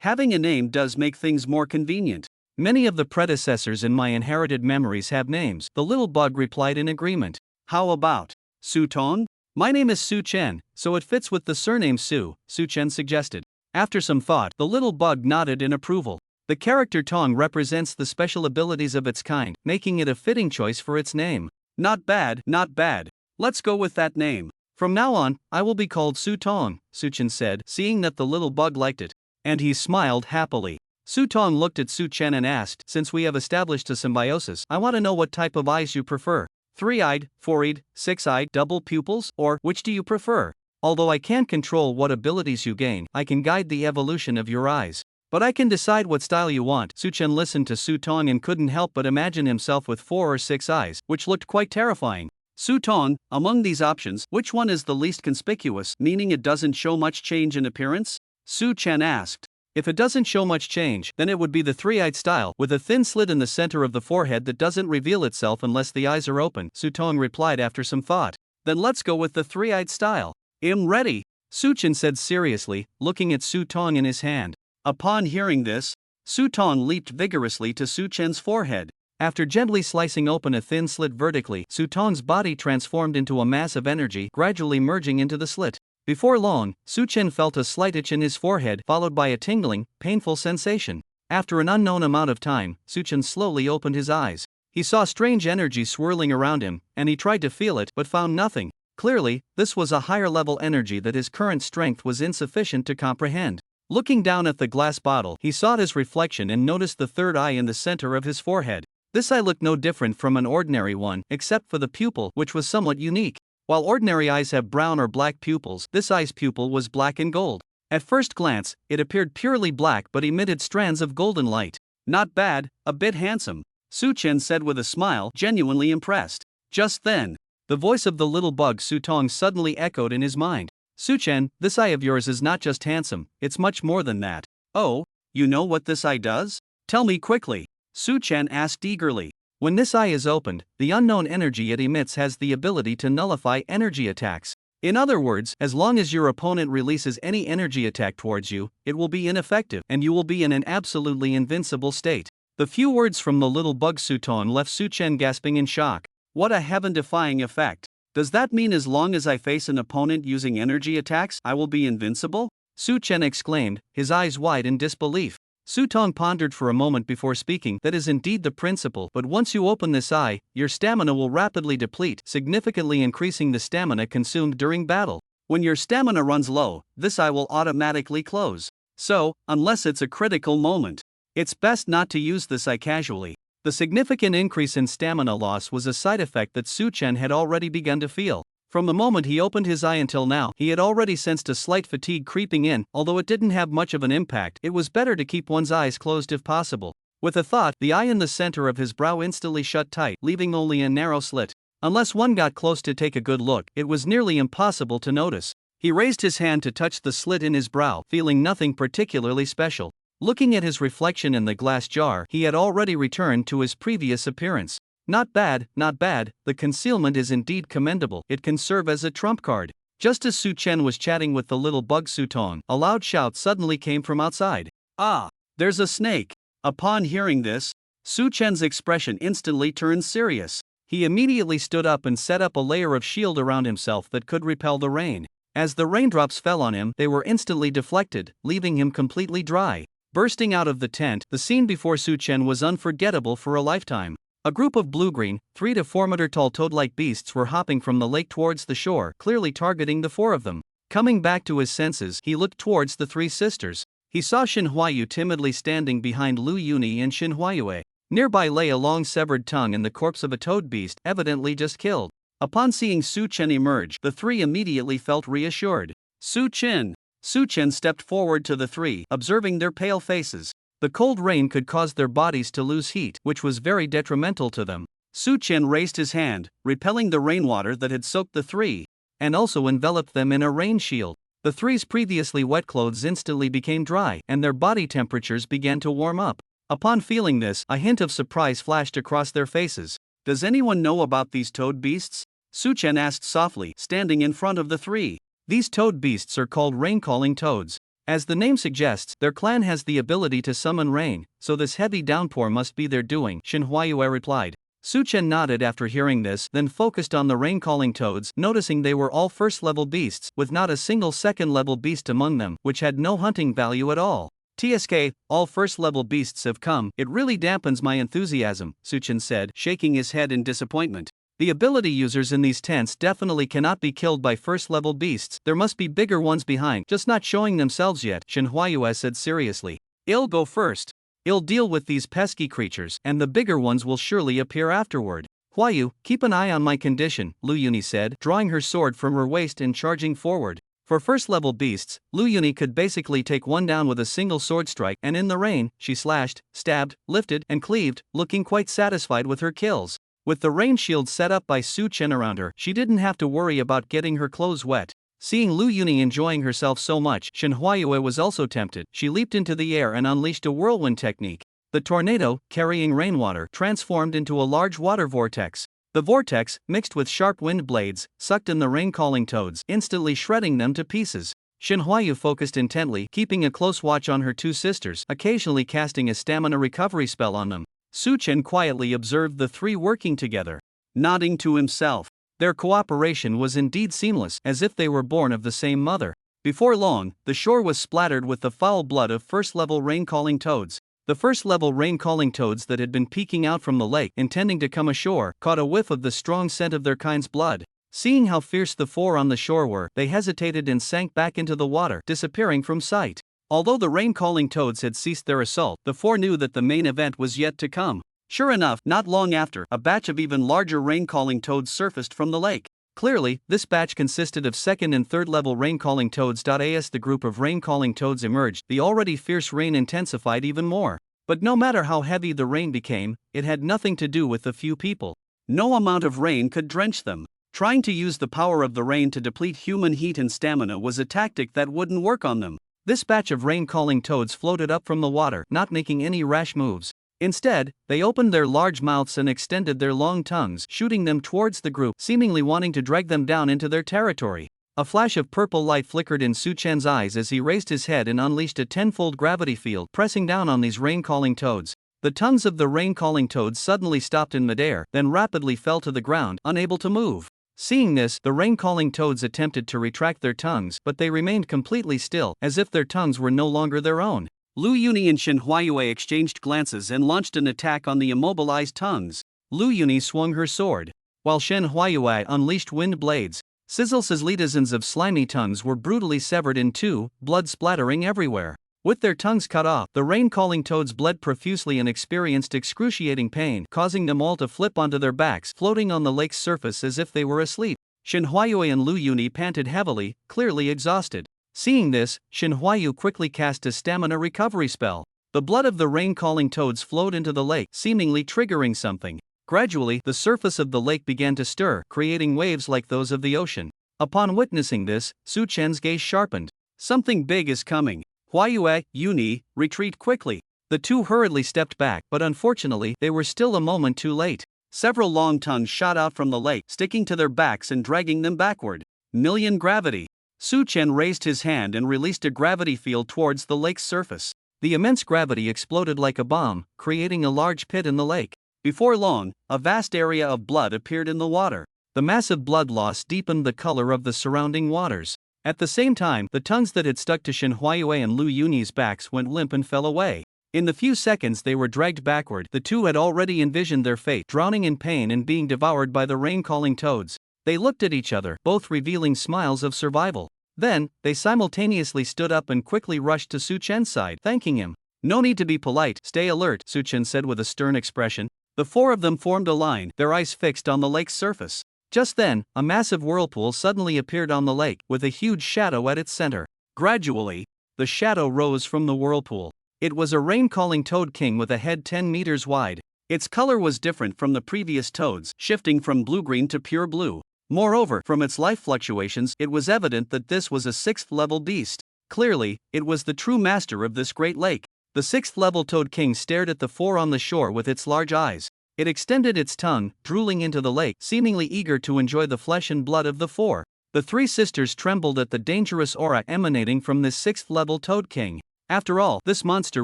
Having a name does make things more convenient. Many of the predecessors in my inherited memories have names, the little bug replied in agreement. How about Su Tong? My name is Su Chen, so it fits with the surname Su, Su Chen suggested. After some thought, the little bug nodded in approval. The character Tong represents the special abilities of its kind, making it a fitting choice for its name. Not bad, not bad. Let's go with that name. From now on, I will be called Su Tong, Su Chen said, seeing that the little bug liked it. And he smiled happily. Su Tong looked at Su Chen and asked, since we have established a symbiosis, I want to know what type of eyes you prefer. 3-eyed, 4-eyed, 6-eyed, double pupils, or which do you prefer? Although I can't control what abilities you gain, I can guide the evolution of your eyes. But I can decide what style you want. Su Chen listened to Su Tong and couldn't help but imagine himself with 4 or 6 eyes, which looked quite terrifying. Su Tong, among these options, which one is the least conspicuous, meaning it doesn't show much change in appearance? Su Chen asked. If it doesn't show much change, then it would be the 3-eyed style, with a thin slit in the center of the forehead that doesn't reveal itself unless the eyes are open, Su Tong replied after some thought. Then let's go with the 3-eyed style. I'm ready, Su Chen said seriously, looking at Su Tong in his hand. Upon hearing this, Su Tong leaped vigorously to Su Chen's forehead. After gently slicing open a thin slit vertically, Su Tong's body transformed into a mass of energy, gradually merging into the slit. Before long, Su Chen felt a slight itch in his forehead, followed by a tingling, painful sensation. After an unknown amount of time, Su Chen slowly opened his eyes. He saw strange energy swirling around him, and he tried to feel it but found nothing. Clearly, this was a higher-level energy that his current strength was insufficient to comprehend. Looking down at the glass bottle, he saw his reflection and noticed the third eye in the center of his forehead. This eye looked no different from an ordinary one, except for the pupil, which was somewhat unique. While ordinary eyes have brown or black pupils, this eye's pupil was black and gold. At first glance, it appeared purely black but emitted strands of golden light. Not bad, a bit handsome, Su Chen said with a smile, genuinely impressed. Just then, the voice of the little bug Su Tong suddenly echoed in his mind. Su Chen, this eye of yours is not just handsome, it's much more than that. Oh, you know what this eye does? Tell me quickly, Su Chen asked eagerly. When this eye is opened, the unknown energy it emits has the ability to nullify energy attacks. In other words, as long as your opponent releases any energy attack towards you, it will be ineffective, and you will be in an absolutely invincible state. The few words from the little bug Su Tong left Su Chen gasping in shock. What a heaven-defying effect. Does that mean as long as I face an opponent using energy attacks, I will be invincible? Su Chen exclaimed, his eyes wide in disbelief. Su Tong pondered for a moment before speaking. That is indeed the principle, but once you open this eye, your stamina will rapidly deplete, significantly increasing the stamina consumed during battle. When your stamina runs low, this eye will automatically close. So, unless it's a critical moment, it's best not to use this eye casually. The significant increase in stamina loss was a side effect that Su Chen had already begun to feel. From the moment he opened his eye until now, he had already sensed a slight fatigue creeping in. Although it didn't have much of an impact, it was better to keep one's eyes closed if possible. With a thought, the eye in the center of his brow instantly shut tight, leaving only a narrow slit. Unless one got close to take a good look, it was nearly impossible to notice. He raised his hand to touch the slit in his brow, feeling nothing particularly special. Looking at his reflection in the glass jar, he had already returned to his previous appearance. Not bad, not bad, the concealment is indeed commendable, it can serve as a trump card. Just as Su Chen was chatting with the little bug Su Tong, a loud shout suddenly came from outside. Ah, there's a snake. Upon hearing this, Su Chen's expression instantly turned serious. He immediately stood up and set up a layer of shield around himself that could repel the rain. As the raindrops fell on him, they were instantly deflected, leaving him completely dry. Bursting out of the tent, the scene before Su Chen was unforgettable for a lifetime. A group of blue-green, 3 to 4 meter tall toad-like beasts were hopping from the lake towards the shore, clearly targeting the 4 of them. Coming back to his senses, he looked towards the 3 sisters. He saw Shin Huayu timidly standing behind Lu Yuni and Shin Huayue. Nearby lay a long severed tongue and the corpse of a toad beast, evidently just killed. Upon seeing Su Chen emerge, the 3 immediately felt reassured. Su Chen stepped forward to the 3, observing their pale faces. The cold rain could cause their bodies to lose heat, which was very detrimental to them. Su Chen raised his hand, repelling the rainwater that had soaked the 3, and also enveloped them in a rain shield. The 3's previously wet clothes instantly became dry, and their body temperatures began to warm up. Upon feeling this, a hint of surprise flashed across their faces. "Does anyone know about these toad beasts?" Su Chen asked softly, standing in front of the 3. These toad beasts are called rain-calling toads. As the name suggests, their clan has the ability to summon rain, so this heavy downpour must be their doing, Shin Huayue replied. Su Chen nodded after hearing this, then focused on the rain-calling toads, noticing they were all first-level beasts, with not a single second-level beast among them, which had no hunting value at all. "TSK, all first-level beasts have come, it really dampens my enthusiasm," Su Chen said, shaking his head in disappointment. "The ability users in these tents definitely cannot be killed by first-level beasts, there must be bigger ones behind, just not showing themselves yet," Shin Huayue said seriously. "I'll go first. I'll deal with these pesky creatures, and the bigger ones will surely appear afterward." "Huayu, keep an eye on my condition," Lu Yuni said, drawing her sword from her waist and charging forward. For first-level beasts, Lu Yuni could basically take one down with a single sword strike, and in the rain, she slashed, stabbed, lifted, and cleaved, looking quite satisfied with her kills. With the rain shield set up by Su Chen around her, she didn't have to worry about getting her clothes wet. Seeing Lu Yuni enjoying herself so much, Shin Huayue was also tempted. She leaped into the air and unleashed a whirlwind technique. The tornado, carrying rainwater, transformed into a large water vortex. The vortex, mixed with sharp wind blades, sucked in the rain-calling toads, instantly shredding them to pieces. Shin Huayu focused intently, keeping a close watch on her 2 sisters, occasionally casting a stamina recovery spell on them. Su Chen quietly observed the 3 working together. Nodding to himself, their cooperation was indeed seamless, as if they were born of the same mother. Before long, the shore was splattered with the foul blood of first-level rain-calling toads. The first-level rain-calling toads that had been peeking out from the lake, intending to come ashore, caught a whiff of the strong scent of their kind's blood. Seeing how fierce the 4 on the shore were, they hesitated and sank back into the water, disappearing from sight. Although the rain-calling toads had ceased their assault, the 4 knew that the main event was yet to come. Sure enough, not long after, a batch of even larger rain-calling toads surfaced from the lake. Clearly, this batch consisted of second and third level rain-calling toads. As the group of rain-calling toads emerged, the already fierce rain intensified even more. But no matter how heavy the rain became, it had nothing to do with the few people. No amount of rain could drench them. Trying to use the power of the rain to deplete human heat and stamina was a tactic that wouldn't work on them. This batch of rain-calling toads floated up from the water, not making any rash moves. Instead, they opened their large mouths and extended their long tongues, shooting them towards the group, seemingly wanting to drag them down into their territory. A flash of purple light flickered in Su Chen's eyes as he raised his head and unleashed a tenfold gravity field, pressing down on these rain-calling toads. The tongues of the rain-calling toads suddenly stopped in midair, then rapidly fell to the ground, unable to move. Seeing this, the rain-calling toads attempted to retract their tongues, but they remained completely still, as if their tongues were no longer their own. Lu Yuni and Shin Huayue exchanged glances and launched an attack on the immobilized tongues. Lu Yuni swung her sword, while Shin Huayue unleashed wind blades. Sizzle-sizzly dozens of slimy tongues were brutally severed in 2, blood splattering everywhere. With their tongues cut off, the rain-calling toads bled profusely and experienced excruciating pain, causing them all to flip onto their backs, floating on the lake's surface as if they were asleep. Shin Huayue and Lu Yuni panted heavily, clearly exhausted. Seeing this, Shin Huayu quickly cast a stamina recovery spell. The blood of the rain-calling toads flowed into the lake, seemingly triggering something. Gradually, the surface of the lake began to stir, creating waves like those of the ocean. Upon witnessing this, Su Chen's gaze sharpened. Something big is coming. Huayue, Yuni, retreat quickly. The 2 hurriedly stepped back, but unfortunately, they were still a moment too late. Several long tongues shot out from the lake, sticking to their backs and dragging them backward. Million gravity. Su Chen raised his hand and released a gravity field towards the lake's surface. The immense gravity exploded like a bomb, creating a large pit in the lake. Before long, a vast area of blood appeared in the water. The massive blood loss deepened the color of the surrounding waters. At the same time, the tongues that had stuck to Shin Huayue and Lu Yunyi's backs went limp and fell away. In the few seconds they were dragged backward, the two had already envisioned their fate, drowning in pain and being devoured by the rain-calling toads. They looked at each other, both revealing smiles of survival. Then, they simultaneously stood up and quickly rushed to Su Chen's side, thanking him. "No need to be polite, stay alert," Su Chen said with a stern expression. The four of them formed a line, their eyes fixed on the lake's surface. Just then, a massive whirlpool suddenly appeared on the lake, with a huge shadow at its center. Gradually, the shadow rose from the whirlpool. It was a rain-calling toad king with a head 10 meters wide. Its color was different from the previous toads, shifting from blue-green to pure blue. Moreover, from its life fluctuations, it was evident that this was a 6th-level beast. Clearly, it was the true master of this great lake. The 6th-level Toad King stared at the four on the shore with its large eyes. It extended its tongue, drooling into the lake, seemingly eager to enjoy the flesh and blood of the four. The three sisters trembled at the dangerous aura emanating from this 6th-level Toad King. After all, this monster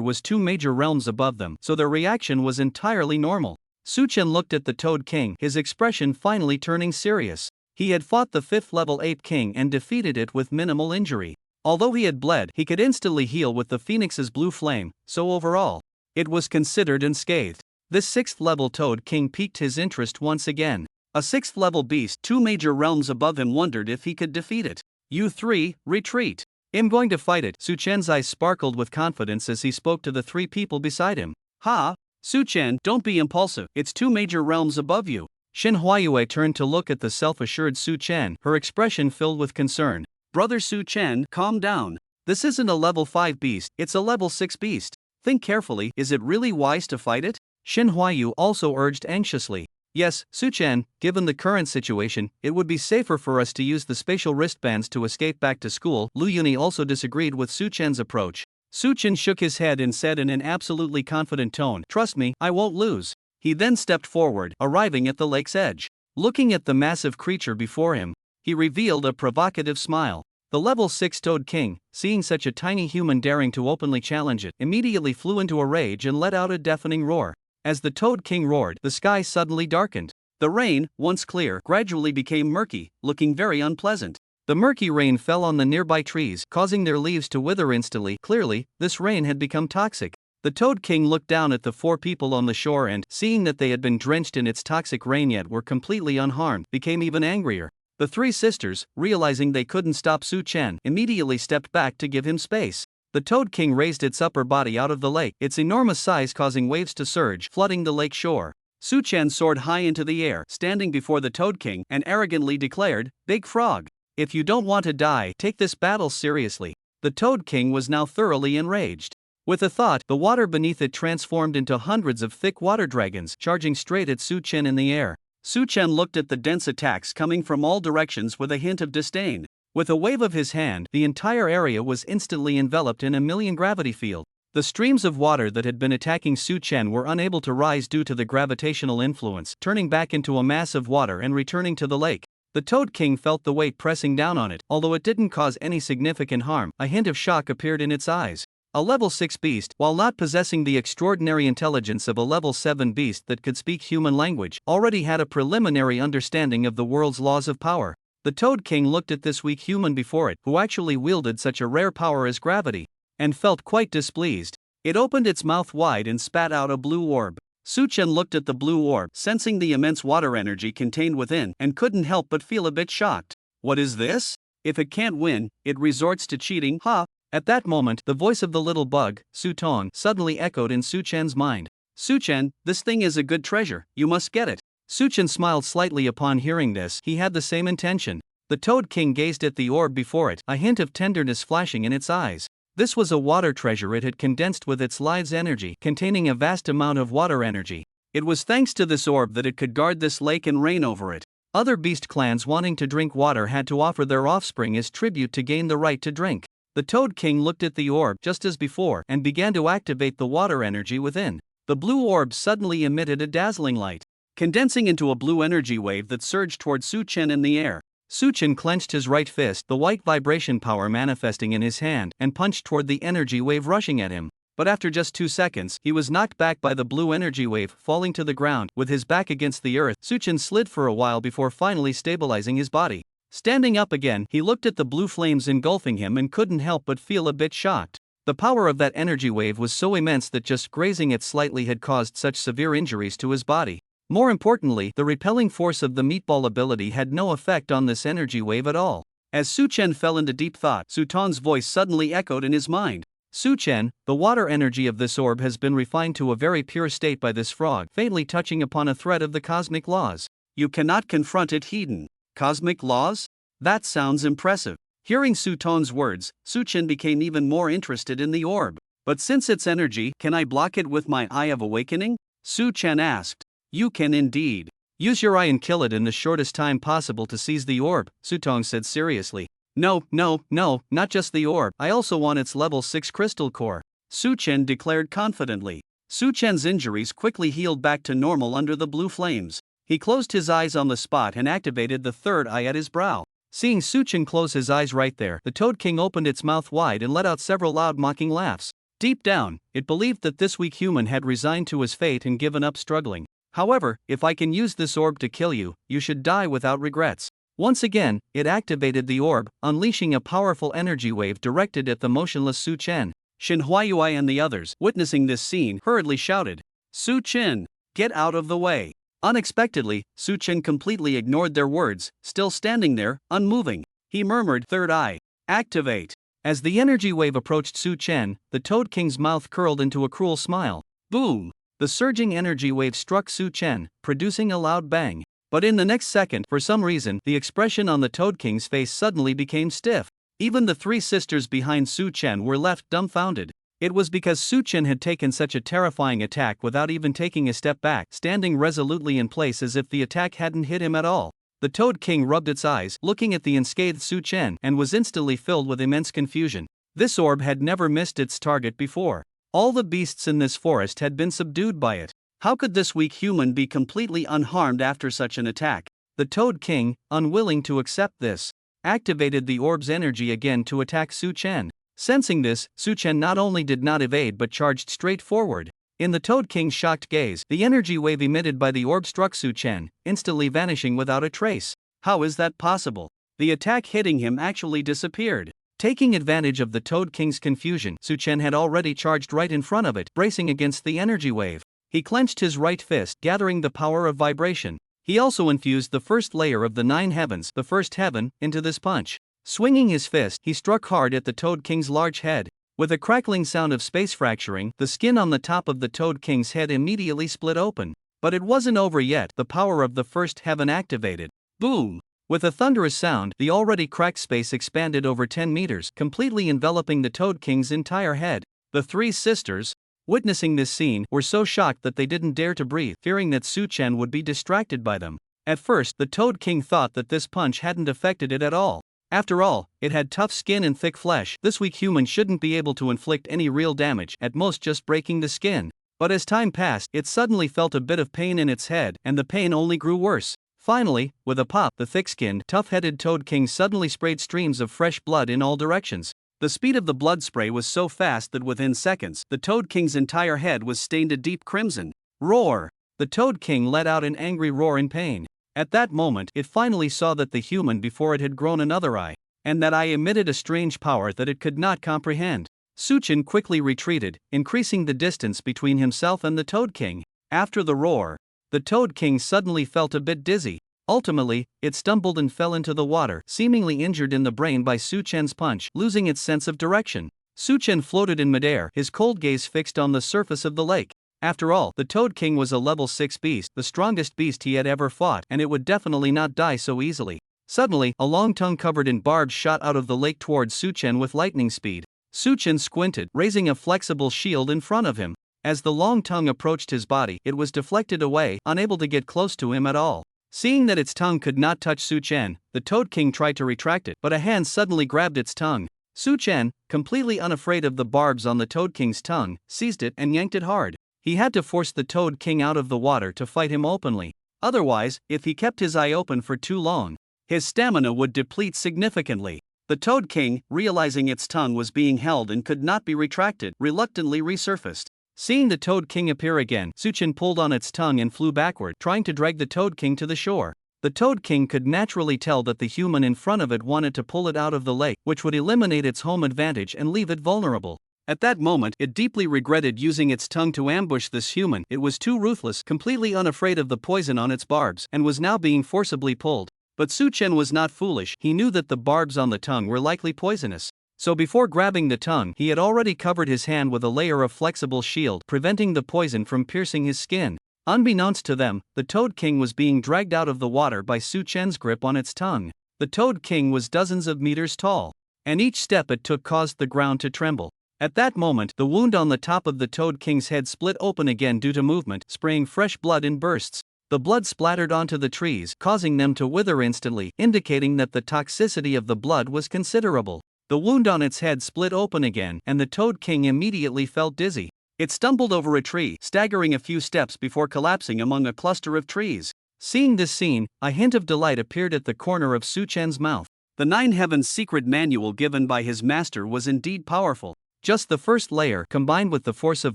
was 2 major realms above them, so their reaction was entirely normal. Su Chen looked at the Toad King, his expression finally turning serious. He had fought the 5th-level Ape King and defeated it with minimal injury. Although he had bled, he could instantly heal with the Phoenix's blue flame, so overall, it was considered unscathed. This 6th-level Toad King piqued his interest once again. A 6th-level beast 2 major realms above him wondered if he could defeat it. "You three, retreat. I'm going to fight it." Su Chen's eyes sparkled with confidence as he spoke to the 3 people beside him. "Ha! Su Chen, don't be impulsive, it's 2 major realms above you." Shin Huayue turned to look at the self-assured Su Chen, her expression filled with concern. "Brother Su Chen, calm down. This isn't a level 5 beast, it's a level 6 beast. Think carefully, is it really wise to fight it?" Shin Huayu also urged anxiously. "Yes, Su Chen, given the current situation, it would be safer for us to use the spatial wristbands to escape back to school." Lu Yuni also disagreed with Su Chen's approach. Su Chen shook his head and said in an absolutely confident tone, "Trust me, I won't lose." He then stepped forward, arriving at the lake's edge. Looking at the massive creature before him, he revealed a provocative smile. The level 6 Toad King, seeing such a tiny human daring to openly challenge it, immediately flew into a rage and let out a deafening roar. As the Toad King roared, the sky suddenly darkened. The rain, once clear, gradually became murky, looking very unpleasant. The murky rain fell on the nearby trees, causing their leaves to wither instantly. Clearly, this rain had become toxic. The Toad King looked down at the 4 people on the shore and, seeing that they had been drenched in its toxic rain yet were completely unharmed, became even angrier. The 3 sisters, realizing they couldn't stop Su Chen, immediately stepped back to give him space. The Toad King raised its upper body out of the lake, its enormous size causing waves to surge, flooding the lake shore. Su Chen soared high into the air, standing before the Toad King, and arrogantly declared, "Big Frog, if you don't want to die, take this battle seriously." The Toad King was now thoroughly enraged. With a thought, the water beneath it transformed into hundreds of thick water dragons, charging straight at Su Chen in the air. Su Chen looked at the dense attacks coming from all directions with a hint of disdain. With a wave of his hand, the entire area was instantly enveloped in a million gravity field. The streams of water that had been attacking Su Chen were unable to rise due to the gravitational influence, turning back into a mass of water and returning to the lake. The Toad King felt the weight pressing down on it, although it didn't cause any significant harm. A hint of shock appeared in its eyes. A level 6 beast, while not possessing the extraordinary intelligence of a level 7 beast that could speak human language, already had a preliminary understanding of the world's laws of power. The Toad King looked at this weak human before it, who actually wielded such a rare power as gravity, and felt quite displeased. It opened its mouth wide and spat out a blue orb. Su Chen looked at the blue orb, sensing the immense water energy contained within, and couldn't help but feel a bit shocked. What is this? If it can't win, it resorts to cheating, ha! At that moment, the voice of the little bug, Su Tong, suddenly echoed in Su Chen's mind. Su Chen, this thing is a good treasure, you must get it. Su Chen smiled slightly upon hearing this, he had the same intention. The Toad King gazed at the orb before it, a hint of tenderness flashing in its eyes. This was a water treasure it had condensed with its lives energy, containing a vast amount of water energy. It was thanks to this orb that it could guard this lake and reign over it. Other beast clans wanting to drink water had to offer their offspring as tribute to gain the right to drink. The Toad King looked at the orb just as before and began to activate the water energy within. The blue orb suddenly emitted a dazzling light, condensing into a blue energy wave that surged toward Su Chen in the air. Su Chen clenched his right fist, the white vibration power manifesting in his hand, and punched toward the energy wave rushing at him. but after just 2 seconds, he was knocked back by the blue energy wave, falling to the ground. With his back against the earth, Suchen slid for a while before finally stabilizing his body. Standing up again, he looked at the blue flames engulfing him and couldn't help but feel a bit shocked. The power of that energy wave was so immense that just grazing it slightly had caused such severe injuries to his body. More importantly, the repelling force of the meatball ability had no effect on this energy wave at all. As Suchen fell into deep thought, Suton's voice suddenly echoed in his mind. Suchen, the water energy of this orb has been refined to a very pure state by this frog, faintly touching upon a thread of the cosmic laws. You cannot confront it hidden. Cosmic laws? That sounds impressive. Hearing Suton's words, Suchen became even more interested in the orb. But since it's energy, can I block it with my Eye of Awakening? Suchen asked. You can indeed. Use your eye and kill it in the shortest time possible to seize the orb, Sutong said seriously. No, not just the orb, I also want its level 6 crystal core, Suchen declared confidently. Suchen's injuries quickly healed back to normal under the blue flames. He closed his eyes on the spot and activated the third eye at his brow. Seeing Suchen close his eyes right there, the Toad King opened its mouth wide and let out several loud mocking laughs. Deep down, it believed that this weak human had resigned to his fate and given up struggling. However, if I can use this orb to kill you, you should die without regrets. Once again, it activated the orb, unleashing a powerful energy wave directed at the motionless Suchen. Shin Huayuai and the others, witnessing this scene, hurriedly shouted, Suchen, get out of the way. Unexpectedly, Suchen completely ignored their words, still standing there, unmoving. He murmured, third eye, activate. As the energy wave approached Suchen, the Toad King's mouth curled into a cruel smile. Boom! The surging energy wave struck Suchen, producing a loud bang. But in the next second, for some reason, the expression on the Toad King's face suddenly became stiff. Even the three sisters behind Suchen were left dumbfounded. It was because Suchen had taken such a terrifying attack without even taking a step back, standing resolutely in place as if the attack hadn't hit him at all. The Toad King rubbed its eyes, looking at the unscathed Suchen, and was instantly filled with immense confusion. This orb had never missed its target before. All the beasts in this forest had been subdued by it. How could this weak human be completely unharmed after such an attack? The Toad King, unwilling to accept this, activated the orb's energy again to attack Suchen. Sensing this, Suchen not only did not evade but charged straight forward. In the Toad King's shocked gaze, the energy wave emitted by the orb struck Suchen, instantly vanishing without a trace. How is that possible? The attack hitting him actually disappeared. Taking advantage of the Toad King's confusion, Suchen had already charged right in front of it, bracing against the energy wave. He clenched his right fist, gathering the power of vibration. He also infused the first layer of the 9 heavens, the first heaven, into this punch. Swinging his fist, he struck hard at the Toad King's large head. With a crackling sound of space fracturing, the skin on the top of the Toad King's head immediately split open. But it wasn't over yet, the power of the first heaven activated. Boom! With a thunderous sound, the already cracked space expanded over 10 meters, completely enveloping the Toad King's entire head. The three sisters, witnessing this scene, were so shocked that they didn't dare to breathe, fearing that Suchen would be distracted by them. At first, the Toad King thought that this punch hadn't affected it at all. After all, it had tough skin and thick flesh. This weak human shouldn't be able to inflict any real damage, at most just breaking the skin. But as time passed, it suddenly felt a bit of pain in its head, and the pain only grew worse. Finally, with a pop, the thick-skinned, tough-headed Toad King suddenly sprayed streams of fresh blood in all directions. The speed of the blood spray was so fast that within seconds, the Toad King's entire head was stained a deep crimson. Roar! The Toad King let out an angry roar in pain. At that moment, it finally saw that the human before it had grown another eye, and that eye emitted a strange power that it could not comprehend. Suchen quickly retreated, increasing the distance between himself and the Toad King. After the roar, the Toad King suddenly felt a bit dizzy. Ultimately, it stumbled and fell into the water, seemingly injured in the brain by Suchen's punch, losing its sense of direction. Suchen floated in midair, his cold gaze fixed on the surface of the lake. After all, the Toad King was a level 6 beast, the strongest beast he had ever fought, and it would definitely not die so easily. Suddenly, a long tongue covered in barbs shot out of the lake towards Suchen with lightning speed. Suchen squinted, raising a flexible shield in front of him. As the long tongue approached his body, it was deflected away, unable to get close to him at all. Seeing that its tongue could not touch Suchen, the Toad King tried to retract it, but a hand suddenly grabbed its tongue. Suchen, completely unafraid of the barbs on the Toad King's tongue, seized it and yanked it hard. He had to force the Toad King out of the water to fight him openly. Otherwise, if he kept his eye open for too long, his stamina would deplete significantly. The Toad King, realizing its tongue was being held and could not be retracted, reluctantly resurfaced. Seeing the Toad King appear again, Suchen pulled on its tongue and flew backward, trying to drag the Toad King to the shore. The Toad King could naturally tell that the human in front of it wanted to pull it out of the lake, which would eliminate its home advantage and leave it vulnerable. At that moment, it deeply regretted using its tongue to ambush this human. It was too ruthless, completely unafraid of the poison on its barbs, and was now being forcibly pulled. But Suchen was not foolish. He knew that the barbs on the tongue were likely poisonous. So before grabbing the tongue, he had already covered his hand with a layer of flexible shield, preventing the poison from piercing his skin. Unbeknownst to them, the Toad King was being dragged out of the water by Suchen's grip on its tongue. The Toad King was dozens of meters tall, and each step it took caused the ground to tremble. At that moment, the wound on the top of the Toad King's head split open again due to movement, spraying fresh blood in bursts. The blood splattered onto the trees, causing them to wither instantly, indicating that the toxicity of the blood was considerable. The wound on its head split open again, and the Toad King immediately felt dizzy. It stumbled over a tree, staggering a few steps before collapsing among a cluster of trees. Seeing this scene, a hint of delight appeared at the corner of Suchen's mouth. The Nine Heavens secret manual given by his master was indeed powerful. Just the first layer, combined with the force of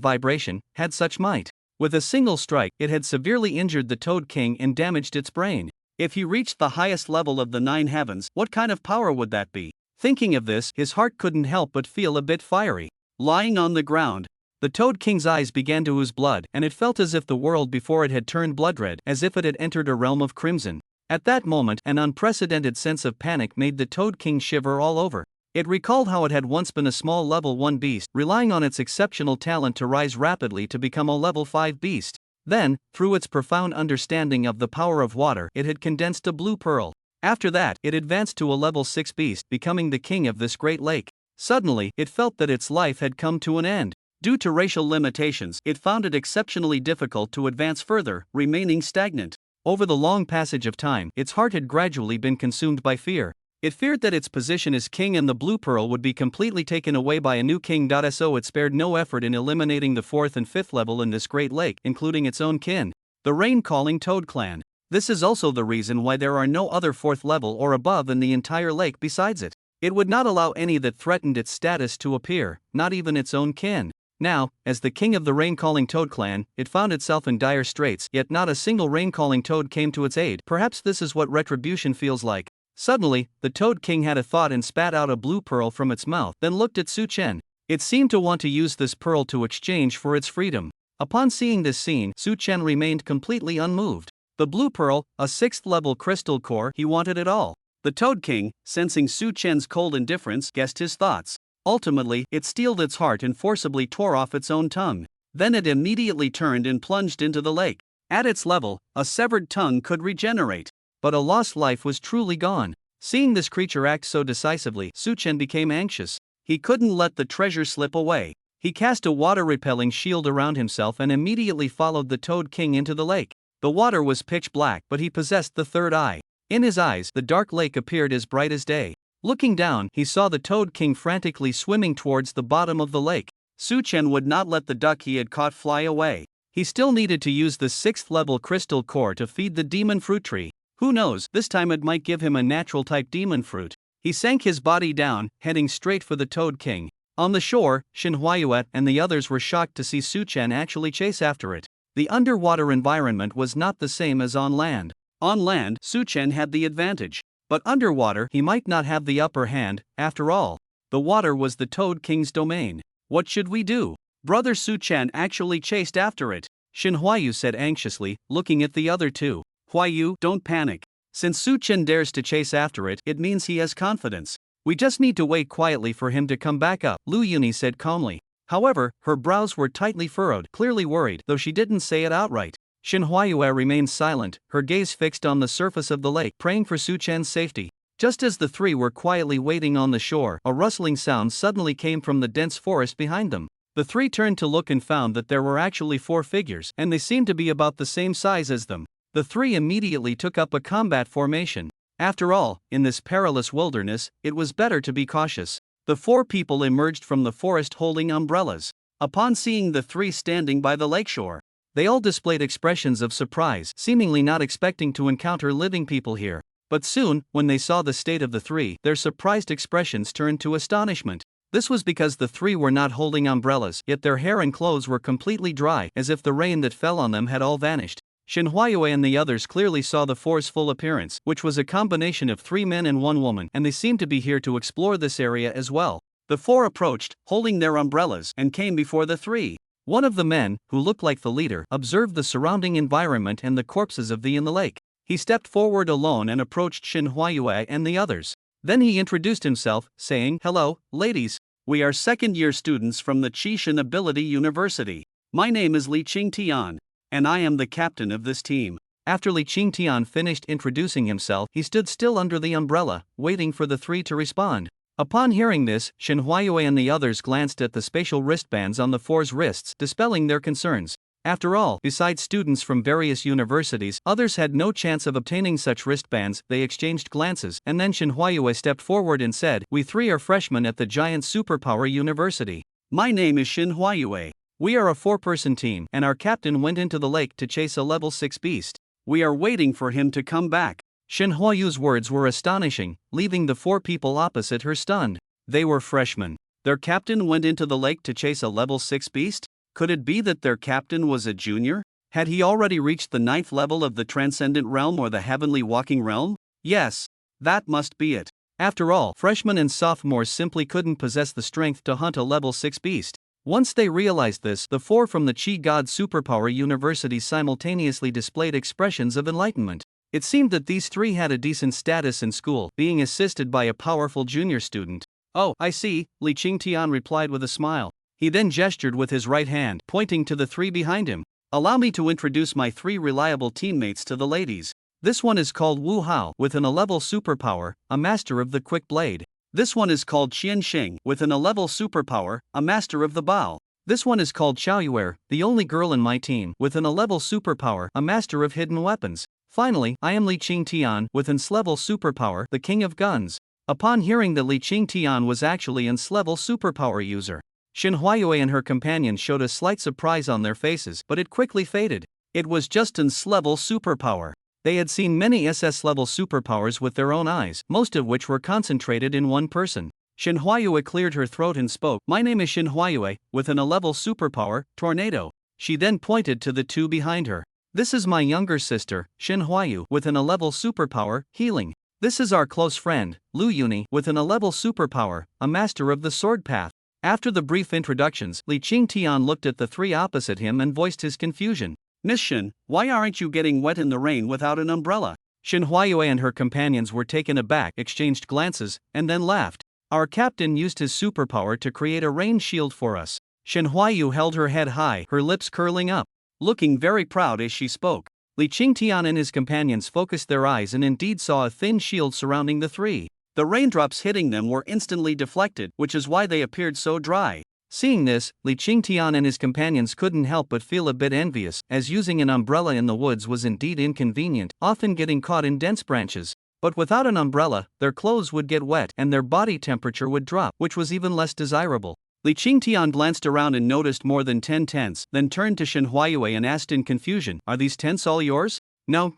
vibration, had such might. With a single strike, it had severely injured the Toad King and damaged its brain. If he reached the highest level of the Nine Heavens, what kind of power would that be? Thinking of this, his heart couldn't help but feel a bit fiery. Lying on the ground, the Toad King's eyes began to ooze blood, and it felt as if the world before it had turned blood-red, as if it had entered a realm of crimson. At that moment, an unprecedented sense of panic made the Toad King shiver all over. It recalled how it had once been a small level 1 beast, relying on its exceptional talent to rise rapidly to become a level 5 beast. Then, through its profound understanding of the power of water, it had condensed a blue pearl. After that, it advanced to a level 6 beast, becoming the king of this great lake. Suddenly, it felt that its life had come to an end. Due to racial limitations, it found it exceptionally difficult to advance further, remaining stagnant. Over the long passage of time, its heart had gradually been consumed by fear. It feared that its position as king and the blue pearl would be completely taken away by a new king. So it spared no effort in eliminating the 4th and 5th level in this great lake, including its own kin, the rain-calling Toad Clan. This is also the reason why there are no other 4th level or above in the entire lake besides it. It would not allow any that threatened its status to appear, not even its own kin. Now, as the king of the rain-calling Toad Clan, it found itself in dire straits, yet not a single rain-calling toad came to its aid. Perhaps this is what retribution feels like. Suddenly, the Toad King had a thought and spat out a blue pearl from its mouth, then looked at Suchen. It seemed to want to use this pearl to exchange for its freedom. Upon seeing this scene, Suchen remained completely unmoved. The blue pearl, a 6th level crystal core, he wanted it all. The Toad King, sensing Suchen's cold indifference, guessed his thoughts. Ultimately, it steeled its heart and forcibly tore off its own tongue. Then it immediately turned and plunged into the lake. At its level, a severed tongue could regenerate. But a lost life was truly gone. Seeing this creature act so decisively, Suchen became anxious. He couldn't let the treasure slip away. He cast a water-repelling shield around himself and immediately followed the Toad King into the lake. The water was pitch black, but he possessed the third eye. In his eyes, the dark lake appeared as bright as day. Looking down, he saw the Toad King frantically swimming towards the bottom of the lake. Suchen would not let the duck he had caught fly away. He still needed to use the 6th level crystal core to feed the demon fruit tree. Who knows, this time it might give him a natural type demon fruit. He sank his body down, heading straight for the Toad King. On the shore, Shinhuayuet and the others were shocked to see Suchen actually chase after it. The underwater environment was not the same as on land. On land, Suchen had the advantage. But underwater, he might not have the upper hand. After all, the water was the Toad King's domain. What should we do? Brother Suchen actually chased after it, Shinhuayu said anxiously, looking at the other two. Huayu, don't panic. Since Suchen dares to chase after it, it means he has confidence. We just need to wait quietly for him to come back up, Lu Yuni said calmly. However, her brows were tightly furrowed, clearly worried, though she didn't say it outright. Shinhuayue remained silent, her gaze fixed on the surface of the lake, praying for Suchen's safety. Just as the three were quietly waiting on the shore, a rustling sound suddenly came from the dense forest behind them. The three turned to look and found that there were actually 4 figures, and they seemed to be about the same size as them. The three immediately took up a combat formation. After all, in this perilous wilderness, it was better to be cautious. The 4 people emerged from the forest holding umbrellas. Upon seeing the three standing by the lakeshore, they all displayed expressions of surprise, seemingly not expecting to encounter living people here. But soon, when they saw the state of the three, their surprised expressions turned to astonishment. This was because the three were not holding umbrellas, yet their hair and clothes were completely dry, as if the rain that fell on them had all vanished. Shinhwaiyue and the others clearly saw the four's full appearance, which was a combination of 3 men and 1 woman, and they seemed to be here to explore this area as well. The 4 approached, holding their umbrellas, and came before the 3. One of the men, who looked like the leader, observed the surrounding environment and the corpses of the in the lake. He stepped forward alone and approached Shinhwaiyue and the others. Then he introduced himself, saying, "Hello, ladies. We are second-year students from the Qishan Ability University. My name is Li Qingtian, and I am the captain of this team." After Li Qingtian finished introducing himself, he stood still under the umbrella, waiting for the 3 to respond. Upon hearing this, Shinhwaiyue and the others glanced at the spatial wristbands on the 4's wrists, dispelling their concerns. After all, besides students from various universities, others had no chance of obtaining such wristbands. They exchanged glances, and then Shinhwaiyue stepped forward and said, "We 3 are freshmen at the Giant Superpower University. My name is Shinhwaiyue. We are a 4-person team, and our captain went into the lake to chase a level 6 beast. We are waiting for him to come back." Shinhwaiyue's words were astonishing, leaving the 4 people opposite her stunned. They were freshmen. Their captain went into the lake to chase a level 6 beast? Could it be that their captain was a junior? Had he already reached the 9th level of the Transcendent Realm or the Heavenly Walking Realm? Yes, that must be it. After all, freshmen and sophomores simply couldn't possess the strength to hunt a level 6 beast. Once they realized this, the 4 from the Qi God Superpower University simultaneously displayed expressions of enlightenment. It seemed that these 3 had a decent status in school, being assisted by a powerful junior student. "Oh, I see," Li Qingtian replied with a smile. He then gestured with his right hand, pointing to the 3 behind him. "Allow me to introduce my 3 reliable teammates to the ladies. This one is called Wu Hao, with an A-level superpower, a master of the quick blade. This one is called Qian Xing, with an A-level superpower, a master of the bow. This one is called Xiaoyuer, the only girl in my team, with an A-level superpower, a master of hidden weapons. Finally, I am Li Qingtian, with an S-level superpower, the king of guns." Upon hearing that Li Qingtian was actually an S-level superpower user, Shinhwaiyue and her companions showed a slight surprise on their faces, but it quickly faded. It was just an S-level superpower. They had seen many SS-level superpowers with their own eyes, most of which were concentrated in one person. Shinhwaiyue cleared her throat and spoke, "My name is Shinhwaiyue, with an A-level superpower, Tornado." She then pointed to the 2 behind her. "This is my younger sister, Shinhwaiyue, with an A-level superpower, Healing. This is our close friend, Lu Yuni, with an A-level superpower, a master of the sword path." After the brief introductions, Li Qingtian looked at the 3 opposite him and voiced his confusion. "Miss Shin, why aren't you getting wet in the rain without an umbrella?" Shinhwaiyue and her companions were taken aback, exchanged glances, and then laughed. "Our captain used his superpower to create a rain shield for us." Shinhwaiyue held her head high, her lips curling up, looking very proud as she spoke. Li Qingtian and his companions focused their eyes and indeed saw a thin shield surrounding the 3. The raindrops hitting them were instantly deflected, which is why they appeared so dry. Seeing this, Li Qingtian and his companions couldn't help but feel a bit envious, as using an umbrella in the woods was indeed inconvenient, often getting caught in dense branches. But without an umbrella, their clothes would get wet and their body temperature would drop, which was even less desirable. Li Qingtian glanced around and noticed more than 10 tents, then turned to Shinhwaiyue and asked in confusion, "Are these tents all yours?" No,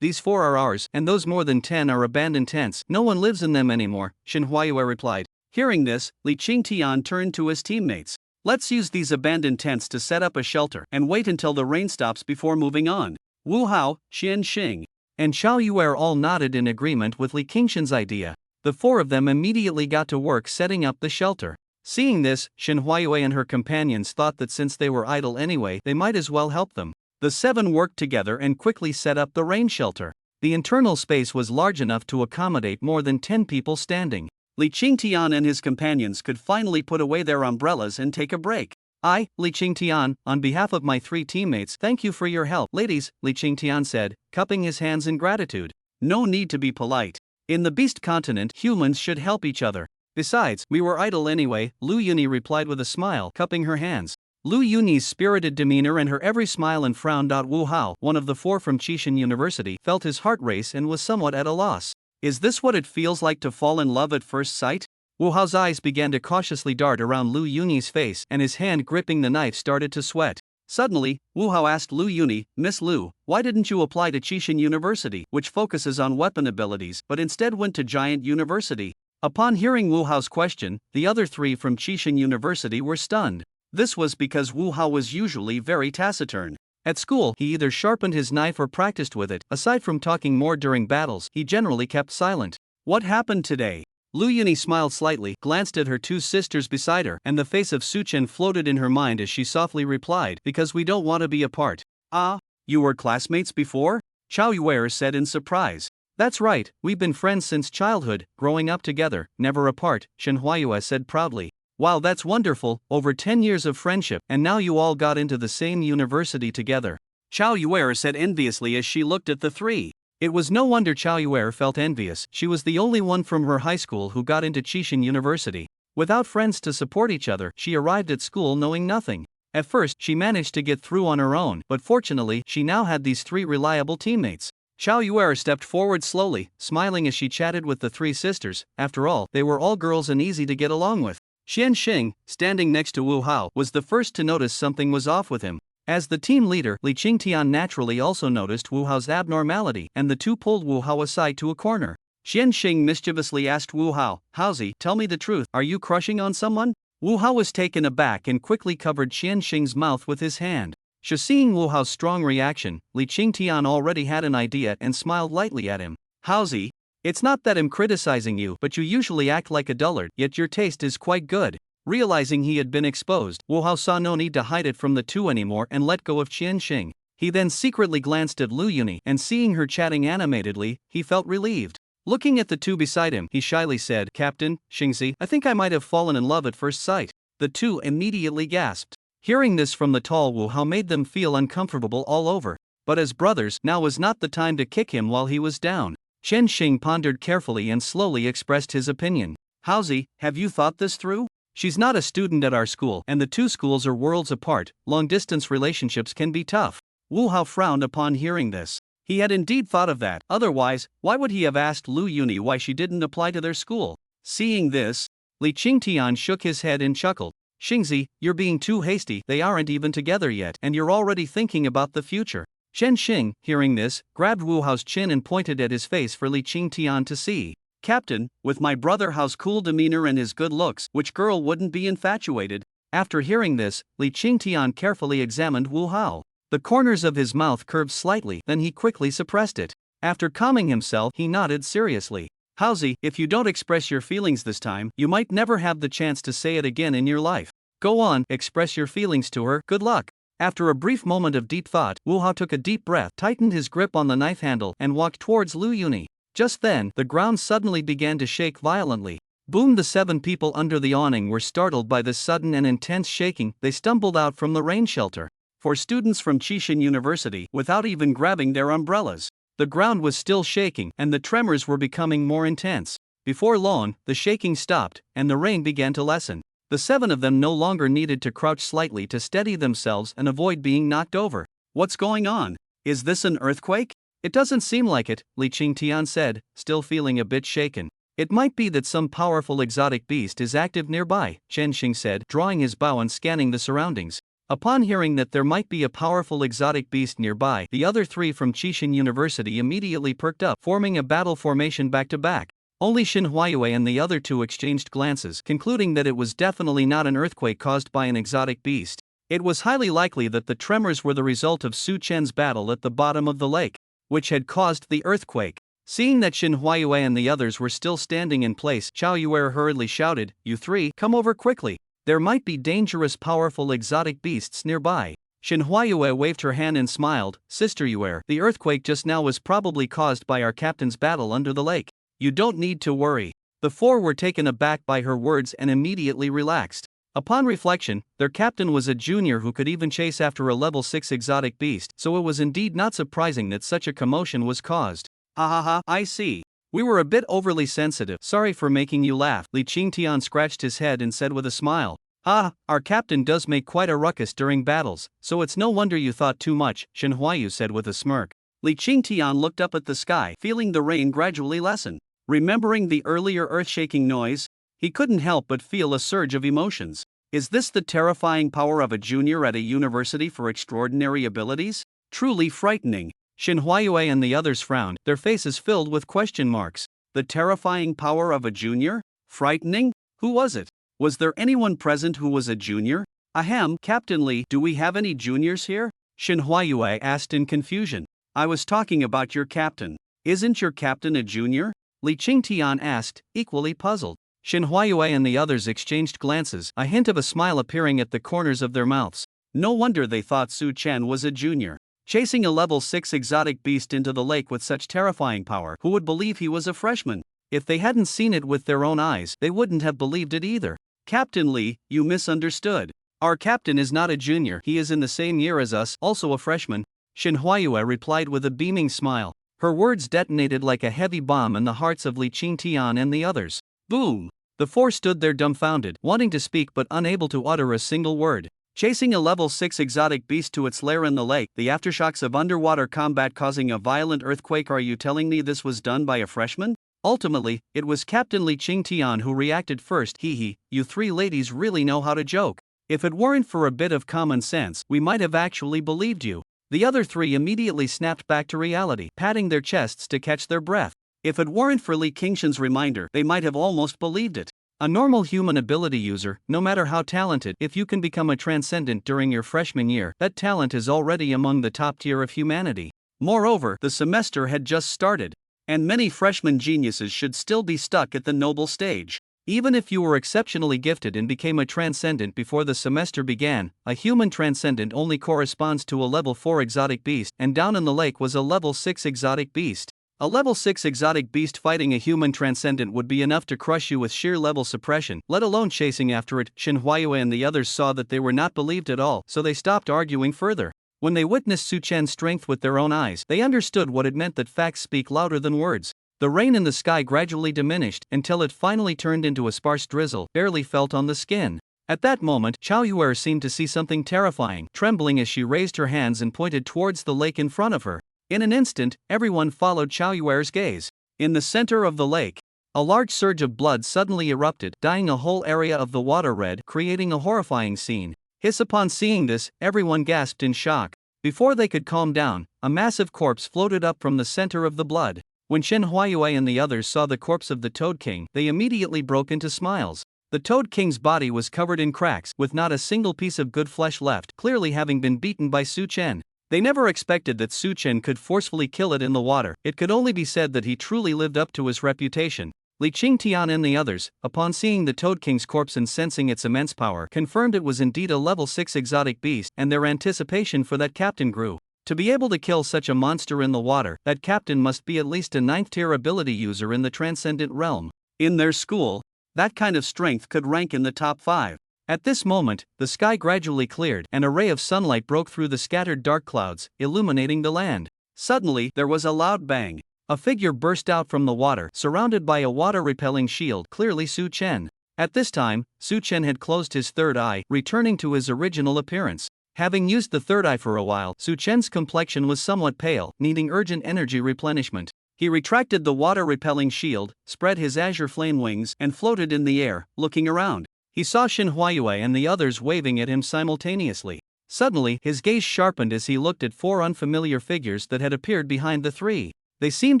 these 4 are ours, and those more than 10 are abandoned tents. No one lives in them anymore," Shinhwaiyue replied. Hearing this, Li Qingtian turned to his teammates. "Let's use these abandoned tents to set up a shelter, and wait until the rain stops before moving on." Wu Hao, Qian Xing, and Xiaoyuer all nodded in agreement with Li Qingshan's idea. The 4 of them immediately got to work setting up the shelter. Seeing this, Shinhwaiyue and her companions thought that since they were idle anyway, they might as well help them. The 7 worked together and quickly set up the rain shelter. The internal space was large enough to accommodate more than 10 people standing. Li Qingtian and his companions could finally put away their umbrellas and take a break. "I, Li Qingtian, on behalf of my 3 teammates, thank you for your help." "Ladies," Li Qingtian said, cupping his hands in gratitude. "No need to be polite. In the Beast Continent, humans should help each other. Besides, we were idle anyway," Lu Yuni replied with a smile, cupping her hands. Lu Yuni's spirited demeanor and her every smile and frown. Wu Hao, one of the 4 from Qishan University, felt his heart race and was somewhat at a loss. Is this what it feels like to fall in love at first sight? Wu Hao's eyes began to cautiously dart around Lu Yuni's face, and his hand gripping the knife started to sweat. Suddenly, Wu Hao asked Lu Yuni, Miss Lu, why didn't you apply to Qixin University, which focuses on weapon abilities, but instead went to Giant University? Upon hearing Wu Hao's question, the other three from Qixin University were stunned. This was because Wu Hao was usually very taciturn. At school, he either sharpened his knife or practiced with it. Aside from talking more during battles, he generally kept silent. What happened today? Lu Yuni smiled slightly, glanced at her two sisters beside her, and the face of Su Chen floated in her mind as she softly replied, because we don't want to be apart. Ah, you were classmates before? Chao Yuer said in surprise. That's right, we've been friends since childhood, growing up together, never apart, Shen Huayue said proudly. Wow, that's wonderful, over 10 years of friendship, and now you all got into the same university together. Chao Yuer said enviously as she looked at the three. It was no wonder Chao Yuer felt envious. She was the only one from her high school who got into Qixin University. Without friends to support each other, she arrived at school knowing nothing. At first, she managed to get through on her own, but fortunately, she now had these three reliable teammates. Chao Yuer stepped forward slowly, smiling as she chatted with the three sisters. After all, they were all girls and easy to get along with. Xian Xing, standing next to Wu Hao, was the first to notice something was off with him. As the team leader, Li Qingtian naturally also noticed Wu Hao's abnormality, and the two pulled Wu Hao aside to a corner. Xian Xing mischievously asked Wu Hao, Haozi, tell me the truth, are you crushing on someone? Wu Hao was taken aback and quickly covered Xian Xing's mouth with his hand. Seeing Wu Hao's strong reaction, Li Qingtian already had an idea and smiled lightly at him. Haozi, it's not that I'm criticizing you, but you usually act like a dullard, yet your taste is quite good. Realizing he had been exposed, Wu Hao saw no need to hide it from the two anymore and let go of Qian Xing. He then secretly glanced at Lu Yuni, and seeing her chatting animatedly, he felt relieved. Looking at the two beside him, he shyly said, Captain, Xingzi, I think I might have fallen in love at first sight. The two immediately gasped. Hearing this from the tall Wu Hao made them feel uncomfortable all over. But as brothers, now was not the time to kick him while he was down. Chen Xing pondered carefully and slowly expressed his opinion. Haozi, have you thought this through? She's not a student at our school, and the two schools are worlds apart. Long-distance relationships can be tough. Wu Hao frowned upon hearing this. He had indeed thought of that, otherwise, why would he have asked Lu Yuni why she didn't apply to their school? Seeing this, Li Qingtian shook his head and chuckled. Xingzi, you're being too hasty, they aren't even together yet, and you're already thinking about the future. Chen Xing, hearing this, grabbed Wu Hao's chin and pointed at his face for Li Qingtian to see. Captain, with my brother Hao's cool demeanor and his good looks, which girl wouldn't be infatuated? After hearing this, Li Qingtian carefully examined Wu Hao. The corners of his mouth curved slightly, then he quickly suppressed it. After calming himself, he nodded seriously. Haozi, if you don't express your feelings this time, you might never have the chance to say it again in your life. Go on, express your feelings to her, good luck. After a brief moment of deep thought, Wu Hao took a deep breath, tightened his grip on the knife handle, and walked towards Lu Yuni. Just then, the ground suddenly began to shake violently. Boom! The 7 people under the awning were startled by this sudden and intense shaking. They stumbled out from the rain shelter. For students from Qixin University, without even grabbing their umbrellas, the ground was still shaking, and the tremors were becoming more intense. Before long, the shaking stopped, and the rain began to lessen. The 7 of them no longer needed to crouch slightly to steady themselves and avoid being knocked over. What's going on? Is this an earthquake? It doesn't seem like it, Li Qingtian said, still feeling a bit shaken. It might be that some powerful exotic beast is active nearby, Chen Xing said, drawing his bow and scanning the surroundings. Upon hearing that there might be a powerful exotic beast nearby, the other 3 from Qixin University immediately perked up, forming a battle formation back-to-back. Only Shen Huayue and the other 2 exchanged glances, concluding that it was definitely not an earthquake caused by an exotic beast. It was highly likely that the tremors were the result of Su Chen's battle at the bottom of the lake, which had caused the earthquake. Seeing that Shen Huayue and the others were still standing in place, Chao Yuer hurriedly shouted, You 3, come over quickly. There might be dangerous powerful exotic beasts nearby. Shen Huayue waved her hand and smiled, Sister Yuer, the earthquake just now was probably caused by our captain's battle under the lake. You don't need to worry. The 4 were taken aback by her words and immediately relaxed. Upon reflection, their captain was a junior who could even chase after a level 6 exotic beast, so it was indeed not surprising that such a commotion was caused. Ha ha ha, I see. We were a bit overly sensitive. Sorry for making you laugh. Li Qingtian scratched his head and said with a smile. Ah, our captain does make quite a ruckus during battles, so it's no wonder you thought too much, Shen Huayu said with a smirk. Li Qingtian looked up at the sky, feeling the rain gradually lessen. Remembering the earlier earth-shaking noise, he couldn't help but feel a surge of emotions. Is this the terrifying power of a junior at a university for extraordinary abilities? Truly frightening. Shin Huayue and the others frowned, their faces filled with question marks. The terrifying power of a junior? Frightening? Who was it? Was there anyone present who was a junior? Ahem, Captain Lee, do we have any juniors here? Shin Huayue asked in confusion. I was talking about your captain. Isn't your captain a junior? Li Qingtian asked, equally puzzled. Shin Huayue and the others exchanged glances, a hint of a smile appearing at the corners of their mouths. No wonder they thought Su Chen was a junior. Chasing a level 6 exotic beast into the lake with such terrifying power, who would believe he was a freshman? If they hadn't seen it with their own eyes, they wouldn't have believed it either. Captain Lee, you misunderstood. Our captain is not a junior, he is in the same year as us, also a freshman. Shin Huayue replied with a beaming smile. Her words detonated like a heavy bomb in the hearts of Li Qingtian and the others. Boom! The four stood there dumbfounded, wanting to speak but unable to utter a single word. Chasing a level 6 exotic beast to its lair in the lake, the aftershocks of underwater combat causing a violent earthquake. Are you telling me this was done by a freshman? Ultimately, it was Captain Li Qingtian who reacted first. Hee, you three ladies really know how to joke. If it weren't for a bit of common sense, we might have actually believed you. The other three immediately snapped back to reality, patting their chests to catch their breath. If it weren't for Li Qingshan's reminder, they might have almost believed it. A normal human ability user, no matter how talented, if you can become a transcendent during your freshman year, that talent is already among the top tier of humanity. Moreover, the semester had just started, and many freshman geniuses should still be stuck at the noble stage. Even if you were exceptionally gifted and became a transcendent before the semester began, a human transcendent only corresponds to a level 4 exotic beast, and down in the lake was a level 6 exotic beast. A level 6 exotic beast fighting a human transcendent would be enough to crush you with sheer level suppression, let alone chasing after it. Shin Huayue and the others saw that they were not believed at all, so they stopped arguing further. When they witnessed Su Chen's strength with their own eyes, they understood what it meant that facts speak louder than words. The rain in the sky gradually diminished until it finally turned into a sparse drizzle, barely felt on the skin. At that moment, Chao Yuer seemed to see something terrifying, trembling as she raised her hands and pointed towards the lake in front of her. In an instant, everyone followed Chao Yuer's gaze. In the center of the lake, a large surge of blood suddenly erupted, dyeing a whole area of the water red, creating a horrifying scene. Upon seeing this, everyone gasped in shock. Before they could calm down, a massive corpse floated up from the center of the blood. When Shin Huayue and the others saw the corpse of the Toad King, they immediately broke into smiles. The Toad King's body was covered in cracks, with not a single piece of good flesh left, clearly having been beaten by Su Chen. They never expected that Su Chen could forcefully kill it in the water. It could only be said that he truly lived up to his reputation. Li Qingtian and the others, upon seeing the Toad King's corpse and sensing its immense power, confirmed it was indeed a level 6 exotic beast, and their anticipation for that captain grew. To be able to kill such a monster in the water, that captain must be at least a 9th tier ability user in the transcendent realm. In their school, that kind of strength could rank in the top 5. At this moment, the sky gradually cleared, and a ray of sunlight broke through the scattered dark clouds, illuminating the land. Suddenly, there was a loud bang. A figure burst out from the water, surrounded by a water-repelling shield, clearly Su Chen. At this time, Su Chen had closed his third eye, returning to his original appearance. Having used the third eye for a while, Su Chen's complexion was somewhat pale, needing urgent energy replenishment. He retracted the water-repelling shield, spread his azure flame wings, and floated in the air, looking around. He saw Shin Huayue and the others waving at him simultaneously. Suddenly, his gaze sharpened as he looked at 4 unfamiliar figures that had appeared behind the 3. They seemed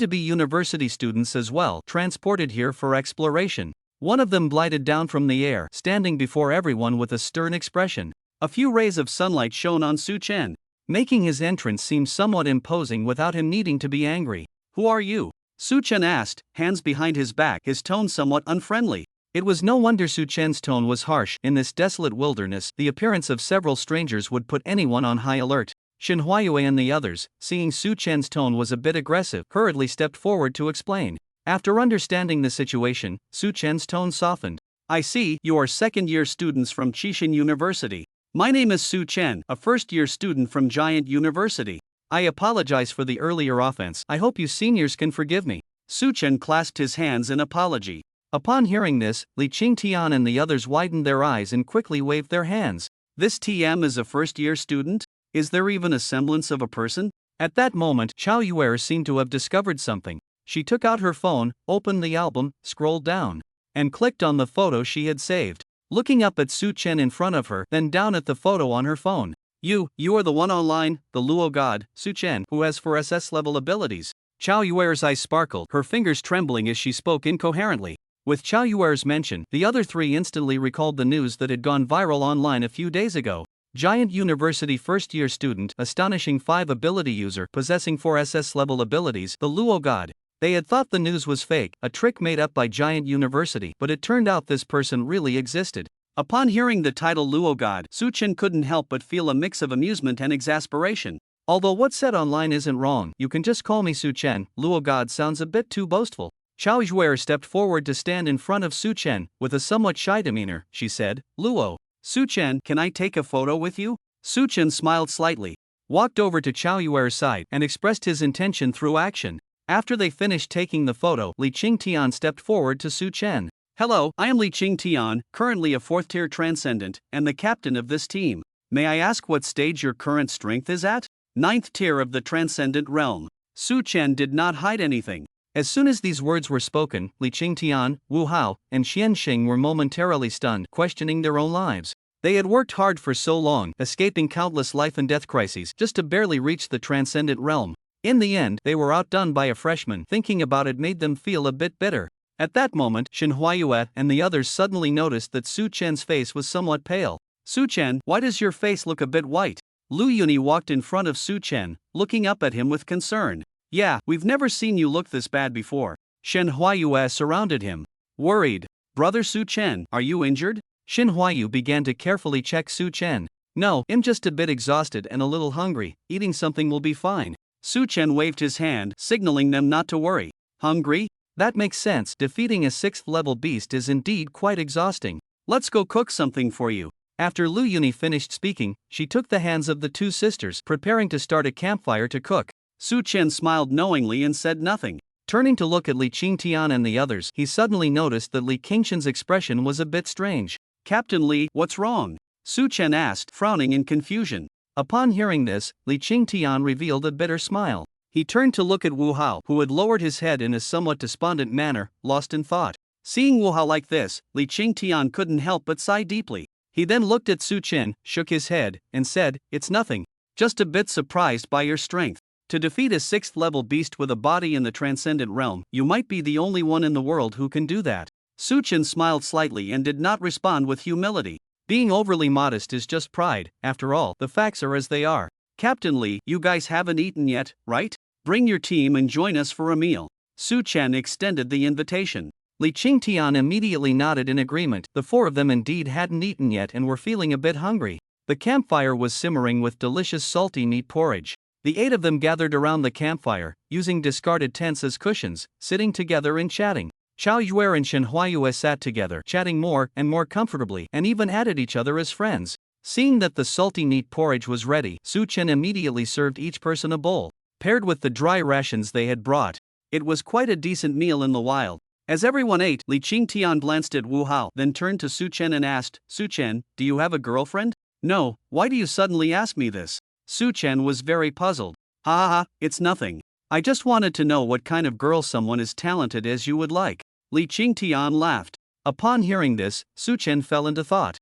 to be university students as well, transported here for exploration. One of them glided down from the air, standing before everyone with a stern expression. A few rays of sunlight shone on Su Chen, making his entrance seem somewhat imposing without him needing to be angry. "Who are you?" Su Chen asked, hands behind his back, his tone somewhat unfriendly. It was no wonder Su Chen's tone was harsh. In this desolate wilderness, the appearance of several strangers would put anyone on high alert. Shin Huayue and the others, seeing Su Chen's tone was a bit aggressive, hurriedly stepped forward to explain. After understanding the situation, Su Chen's tone softened. "I see, you are second-year students from Qixin University. My name is Su Chen, a first-year student from Giant University. I apologize for the earlier offense. I hope you seniors can forgive me." Su Chen clasped his hands in apology. Upon hearing this, Li Qingtian and the others widened their eyes and quickly waved their hands. "This TM is a first-year student? Is there even a semblance of a person?" At that moment, Chao Yuer seemed to have discovered something. She took out her phone, opened the album, scrolled down, and clicked on the photo she had saved. looking up at Su Chen in front of her, then down at the photo on her phone. You are the one online, the Luo god, Su Chen, who has 4 SS level abilities. Chao Yuer's eyes sparkled, her fingers trembling as she spoke incoherently. With Chao Yuer's mention, the other three instantly recalled the news that had gone viral online a few days ago. Giant University first-year student, astonishing 5 ability user, possessing 4 SS level abilities, the Luo god. They had thought the news was fake, a trick made up by Giant University, but it turned out this person really existed. Upon hearing the title Luo god, Su Chen couldn't help but feel a mix of amusement and exasperation. Although what's said online isn't wrong, you can just call me Su Chen, Luo god sounds a bit too boastful. Chao Yuer stepped forward to stand in front of Su Chen, with a somewhat shy demeanor. She said, Luo. Su Chen, can I take a photo with you? Su Chen smiled slightly, walked over to Chao Yuer's side, and expressed his intention through action. After they finished taking the photo, Li Qingtian stepped forward to Su Chen. Hello, I am Li Qingtian, currently a 4th-tier Transcendent, and the captain of this team. May I ask what stage your current strength is at? 9th tier of the Transcendent realm. Su Chen did not hide anything. As soon as these words were spoken, Li Qingtian, Wu Hao, and Xianxing were momentarily stunned, questioning their own lives. They had worked hard for so long, escaping countless life and death crises, just to barely reach the Transcendent realm. In the end, they were outdone by a freshman. Thinking about it made them feel a bit bitter. At that moment, Shen Huayue and the others suddenly noticed that Su Chen's face was somewhat pale. Su Chen, why does your face look a bit white? Lu Yuni walked in front of Su Chen, looking up at him with concern. Yeah, we've never seen you look this bad before. Shen Huayue surrounded him. Worried. Brother Su Chen, are you injured? Shen Huayu began to carefully check Su Chen. No, I'm just a bit exhausted and a little hungry, eating something will be fine. Su Chen waved his hand, signaling them not to worry. Hungry? That makes sense, defeating a 6th level beast is indeed quite exhausting. Let's go cook something for you. After Lu Yuni finished speaking, she took the hands of the two sisters, preparing to start a campfire to cook. Su Chen smiled knowingly and said nothing. Turning to look at Li Qingtian and the others, he suddenly noticed that Li Qingshan's expression was a bit strange. Captain Li, what's wrong? Su Chen asked, frowning in confusion. Upon hearing this, Li Qingtian revealed a bitter smile. He turned to look at Wu Hao, who had lowered his head in a somewhat despondent manner, lost in thought. Seeing Wu Hao like this, Li Qingtian couldn't help but sigh deeply. He then looked at Su Chen, shook his head, and said, It's nothing. Just a bit surprised by your strength. To defeat a 6th level beast with a body in the Transcendent realm, you might be the only one in the world who can do that. Su Chen smiled slightly and did not respond with humility. Being overly modest is just pride, after all, the facts are as they are. Captain Li, you guys haven't eaten yet, right? Bring your team and join us for a meal. Su Chen extended the invitation. Li Qingtian immediately nodded in agreement. The 4 of them indeed hadn't eaten yet and were feeling a bit hungry. The campfire was simmering with delicious salty meat porridge. The 8 of them gathered around the campfire, using discarded tents as cushions, sitting together and chatting. Chao Yuer and Shen Huayue sat together, chatting more and more comfortably, and even added each other as friends. Seeing that the salty meat porridge was ready, Su Chen immediately served each person a bowl, paired with the dry rations they had brought. It was quite a decent meal in the wild. As everyone ate, Li Qingtian glanced at Wu Hao, then turned to Su Chen and asked, Su Chen, do you have a girlfriend? No, why do you suddenly ask me this? Su Chen was very puzzled. Ha ha ha, it's nothing. I just wanted to know what kind of girl someone as talented as you would like. Li Qingtian laughed. Upon hearing this, Su Chen fell into thought.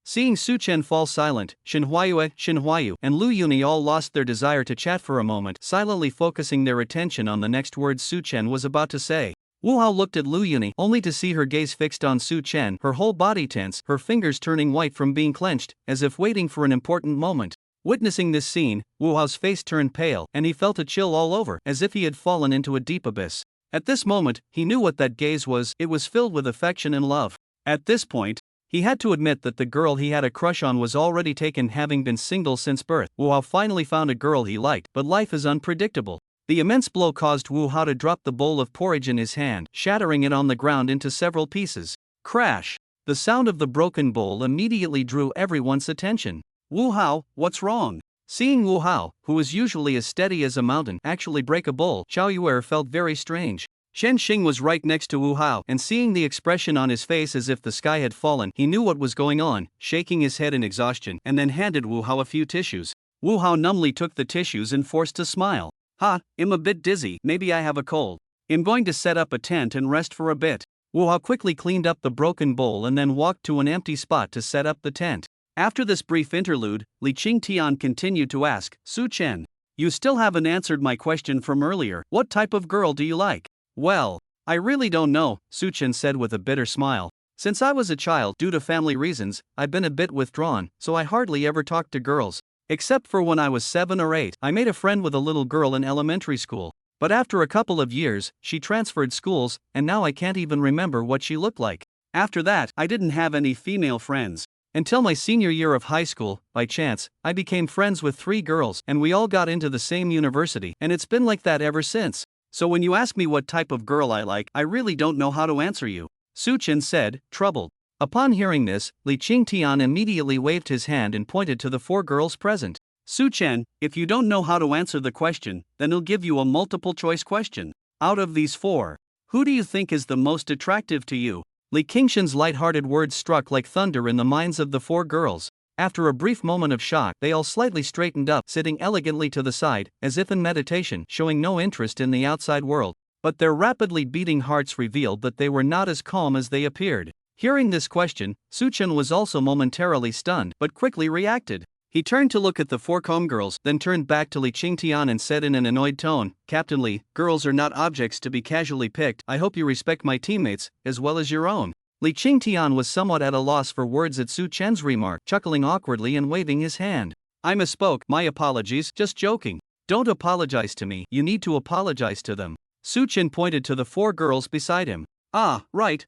Seeing Su Chen fall silent, Shen Huayu, and Lu Yuni all lost their desire to chat for a moment, silently focusing their attention on the next words Su Chen was about to say. Wu Hao looked at Lu Yuni, only to see her gaze fixed on Su Chen, her whole body tense, her fingers turning white from being clenched, as if waiting for an important moment. Witnessing this scene, Wu Hao's face turned pale, and he felt a chill all over, as if he had fallen into a deep abyss. At this moment, he knew what that gaze was. It was filled with affection and love. At this point, he had to admit that the girl he had a crush on was already taken, having been single since birth. Wu Hao finally found a girl he liked, but life is unpredictable. The immense blow caused Wu Hao to drop the bowl of porridge in his hand, shattering it on the ground into several pieces. Crash! The sound of the broken bowl immediately drew everyone's attention. Wu Hao, what's wrong? Seeing Wu Hao, who was usually as steady as a mountain, actually break a bowl, Chao Yuer felt very strange. Shen Xing was right next to Wu Hao, and seeing the expression on his face as if the sky had fallen, he knew what was going on, shaking his head in exhaustion, and then handed Wu Hao a few tissues. Wu Hao numbly took the tissues and forced a smile. I'm a bit dizzy, maybe I have a cold. I'm going to set up a tent and rest for a bit. Wu Hao quickly cleaned up the broken bowl and then walked to an empty spot to set up the tent. After this brief interlude, Li Qingtian continued to ask, Su Chen, you still haven't answered my question from earlier. What type of girl do you like? Well, I really don't know, Su Chen said with a bitter smile. Since I was a child, due to family reasons, I've been a bit withdrawn, so I hardly ever talked to girls. Except for when I was 7 or 8, I made a friend with a little girl in elementary school. But after a couple of years, she transferred schools, and now I can't even remember what she looked like. After that, I didn't have any female friends. Until my senior year of high school, by chance, I became friends with 3 girls, and we all got into the same university, and it's been like that ever since. So when you ask me what type of girl I like, I really don't know how to answer you, Su Chen said, troubled. Upon hearing this, Li Qingtian immediately waved his hand and pointed to the 4 girls present. Su Chen, if you don't know how to answer the question, then I'll give you a multiple-choice question. Out of these 4, who do you think is the most attractive to you? Li Qingshan's light-hearted words struck like thunder in the minds of the 4 girls. After a brief moment of shock, they all slightly straightened up, sitting elegantly to the side, as if in meditation, showing no interest in the outside world. But their rapidly beating hearts revealed that they were not as calm as they appeared. Hearing this question, Su Chen was also momentarily stunned, but quickly reacted. He turned to look at the 4 calm girls, then turned back to Li Qingtian and said in an annoyed tone, Captain Li, girls are not objects to be casually picked. I hope you respect my teammates, as well as your own. Li Qingtian was somewhat at a loss for words at Su Chen's remark, chuckling awkwardly and waving his hand. I misspoke, my apologies, just joking. Don't apologize to me, you need to apologize to them. Su Chen pointed to the 4 girls beside him. Ah, right,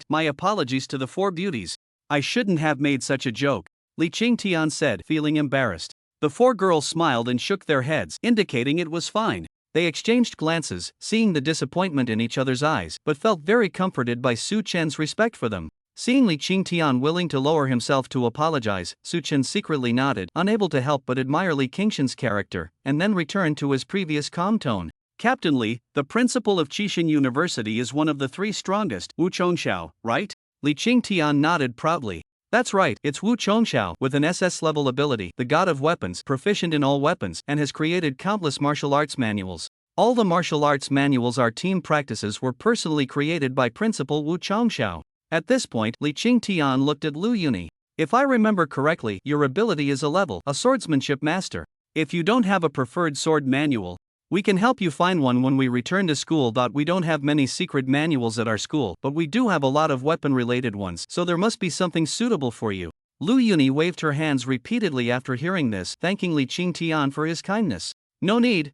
my apologies to the 4 beauties. I shouldn't have made such a joke, Li Qingtian said, feeling embarrassed. The 4 girls smiled and shook their heads, indicating it was fine. They exchanged glances, seeing the disappointment in each other's eyes, but felt very comforted by Su Chen's respect for them. Seeing Li Qingtian willing to lower himself to apologize, Su Chen secretly nodded, unable to help but admire Li Qingshan's character, and then returned to his previous calm tone. Captain Li, the principal of Qixin University is one of the 3 strongest, Wu Chongxiao, right? Li Qingtian nodded proudly. That's right, it's Wu Chongxiao, with an SS-level ability, the god of weapons, proficient in all weapons, and has created countless martial arts manuals. All the martial arts manuals our team practices were personally created by Principal Wu Chongxiao. At this point, Li Qingtian looked at Lu Yuni. If I remember correctly, your ability is a swordsmanship master. If you don't have a preferred sword manual, we can help you find one when we return to school. We don't have many secret manuals at our school, but we do have a lot of weapon-related ones, so there must be something suitable for you. Lu Yuni waved her hands repeatedly after hearing this, thanking Li Qingtian for his kindness. No need,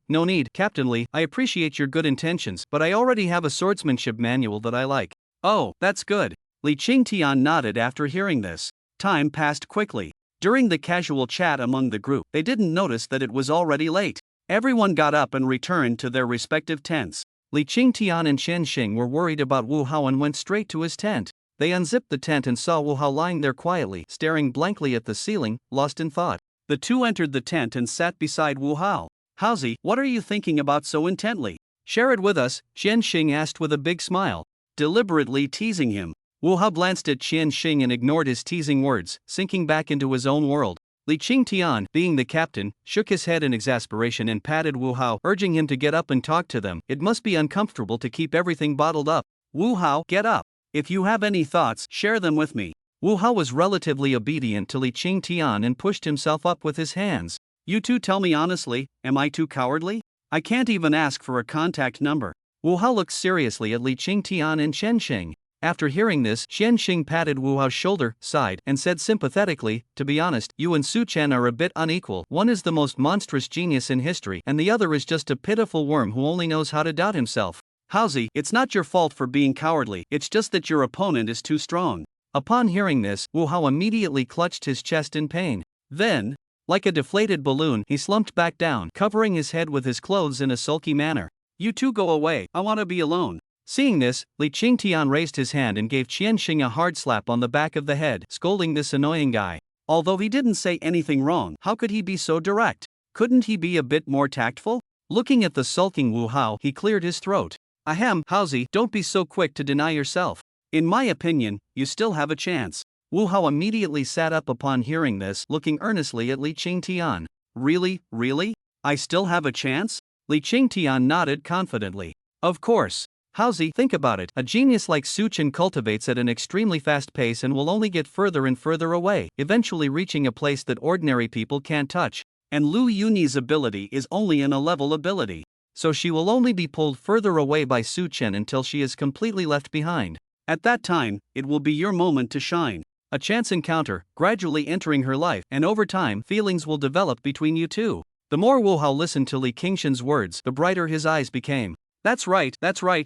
Captain Li, I appreciate your good intentions, but I already have a swordsmanship manual that I like. Oh, that's good. Li Qingtian nodded after hearing this. Time passed quickly. During the casual chat among the group, they didn't notice that it was already late. Everyone got up and returned to their respective tents. Li Qingtian and Chen Xing were worried about Wu Hao and went straight to his tent. They unzipped the tent and saw Wu Hao lying there quietly, staring blankly at the ceiling, lost in thought. The 2 entered the tent and sat beside Wu Hao. Haozi, what are you thinking about so intently? Share it with us, Chen Xing asked with a big smile, deliberately teasing him. Wu Hao glanced at Chen Xing and ignored his teasing words, sinking back into his own world. Li Qingtian, being the captain, shook his head in exasperation and patted Wu Hao, urging him to get up and talk to them. It must be uncomfortable to keep everything bottled up. Wu Hao, get up. If you have any thoughts, share them with me. Wu Hao was relatively obedient to Li Qingtian and pushed himself up with his hands. You 2 tell me honestly, am I too cowardly? I can't even ask for a contact number. Wu Hao looked seriously at Li Qingtian and Chen Xing. After hearing this, Chen Xing patted Wu Hao's shoulder, sighed, and said sympathetically, to be honest, you and Su Chen are a bit unequal. One is the most monstrous genius in history, and the other is just a pitiful worm who only knows how to doubt himself. Haozi, it's not your fault for being cowardly, it's just that your opponent is too strong. Upon hearing this, Wu Hao immediately clutched his chest in pain. Then, like a deflated balloon, he slumped back down, covering his head with his clothes in a sulky manner. You 2 go away, I want to be alone. Seeing this, Li Qingtian raised his hand and gave Chen Xing a hard slap on the back of the head, scolding this annoying guy. Although he didn't say anything wrong, how could he be so direct? Couldn't he be a bit more tactful? Looking at the sulking Wu Hao, he cleared his throat. Ahem, Haozi, don't be so quick to deny yourself. In my opinion, you still have a chance. Wu Hao immediately sat up upon hearing this, looking earnestly at Li Qingtian. Really? I still have a chance? Li Qingtian nodded confidently. Of course. Howsy, think about it. A genius like Su Chen cultivates at an extremely fast pace and will only get further and further away, eventually reaching a place that ordinary people can't touch. And Lu Yunyi's ability is only an A-level ability, so she will only be pulled further away by Su Chen until she is completely left behind. At that time, it will be your moment to shine. A chance encounter, gradually entering her life, and over time, feelings will develop between you two. The more Wu Hao listened to Li Qingshan's words, the brighter his eyes became. That's right,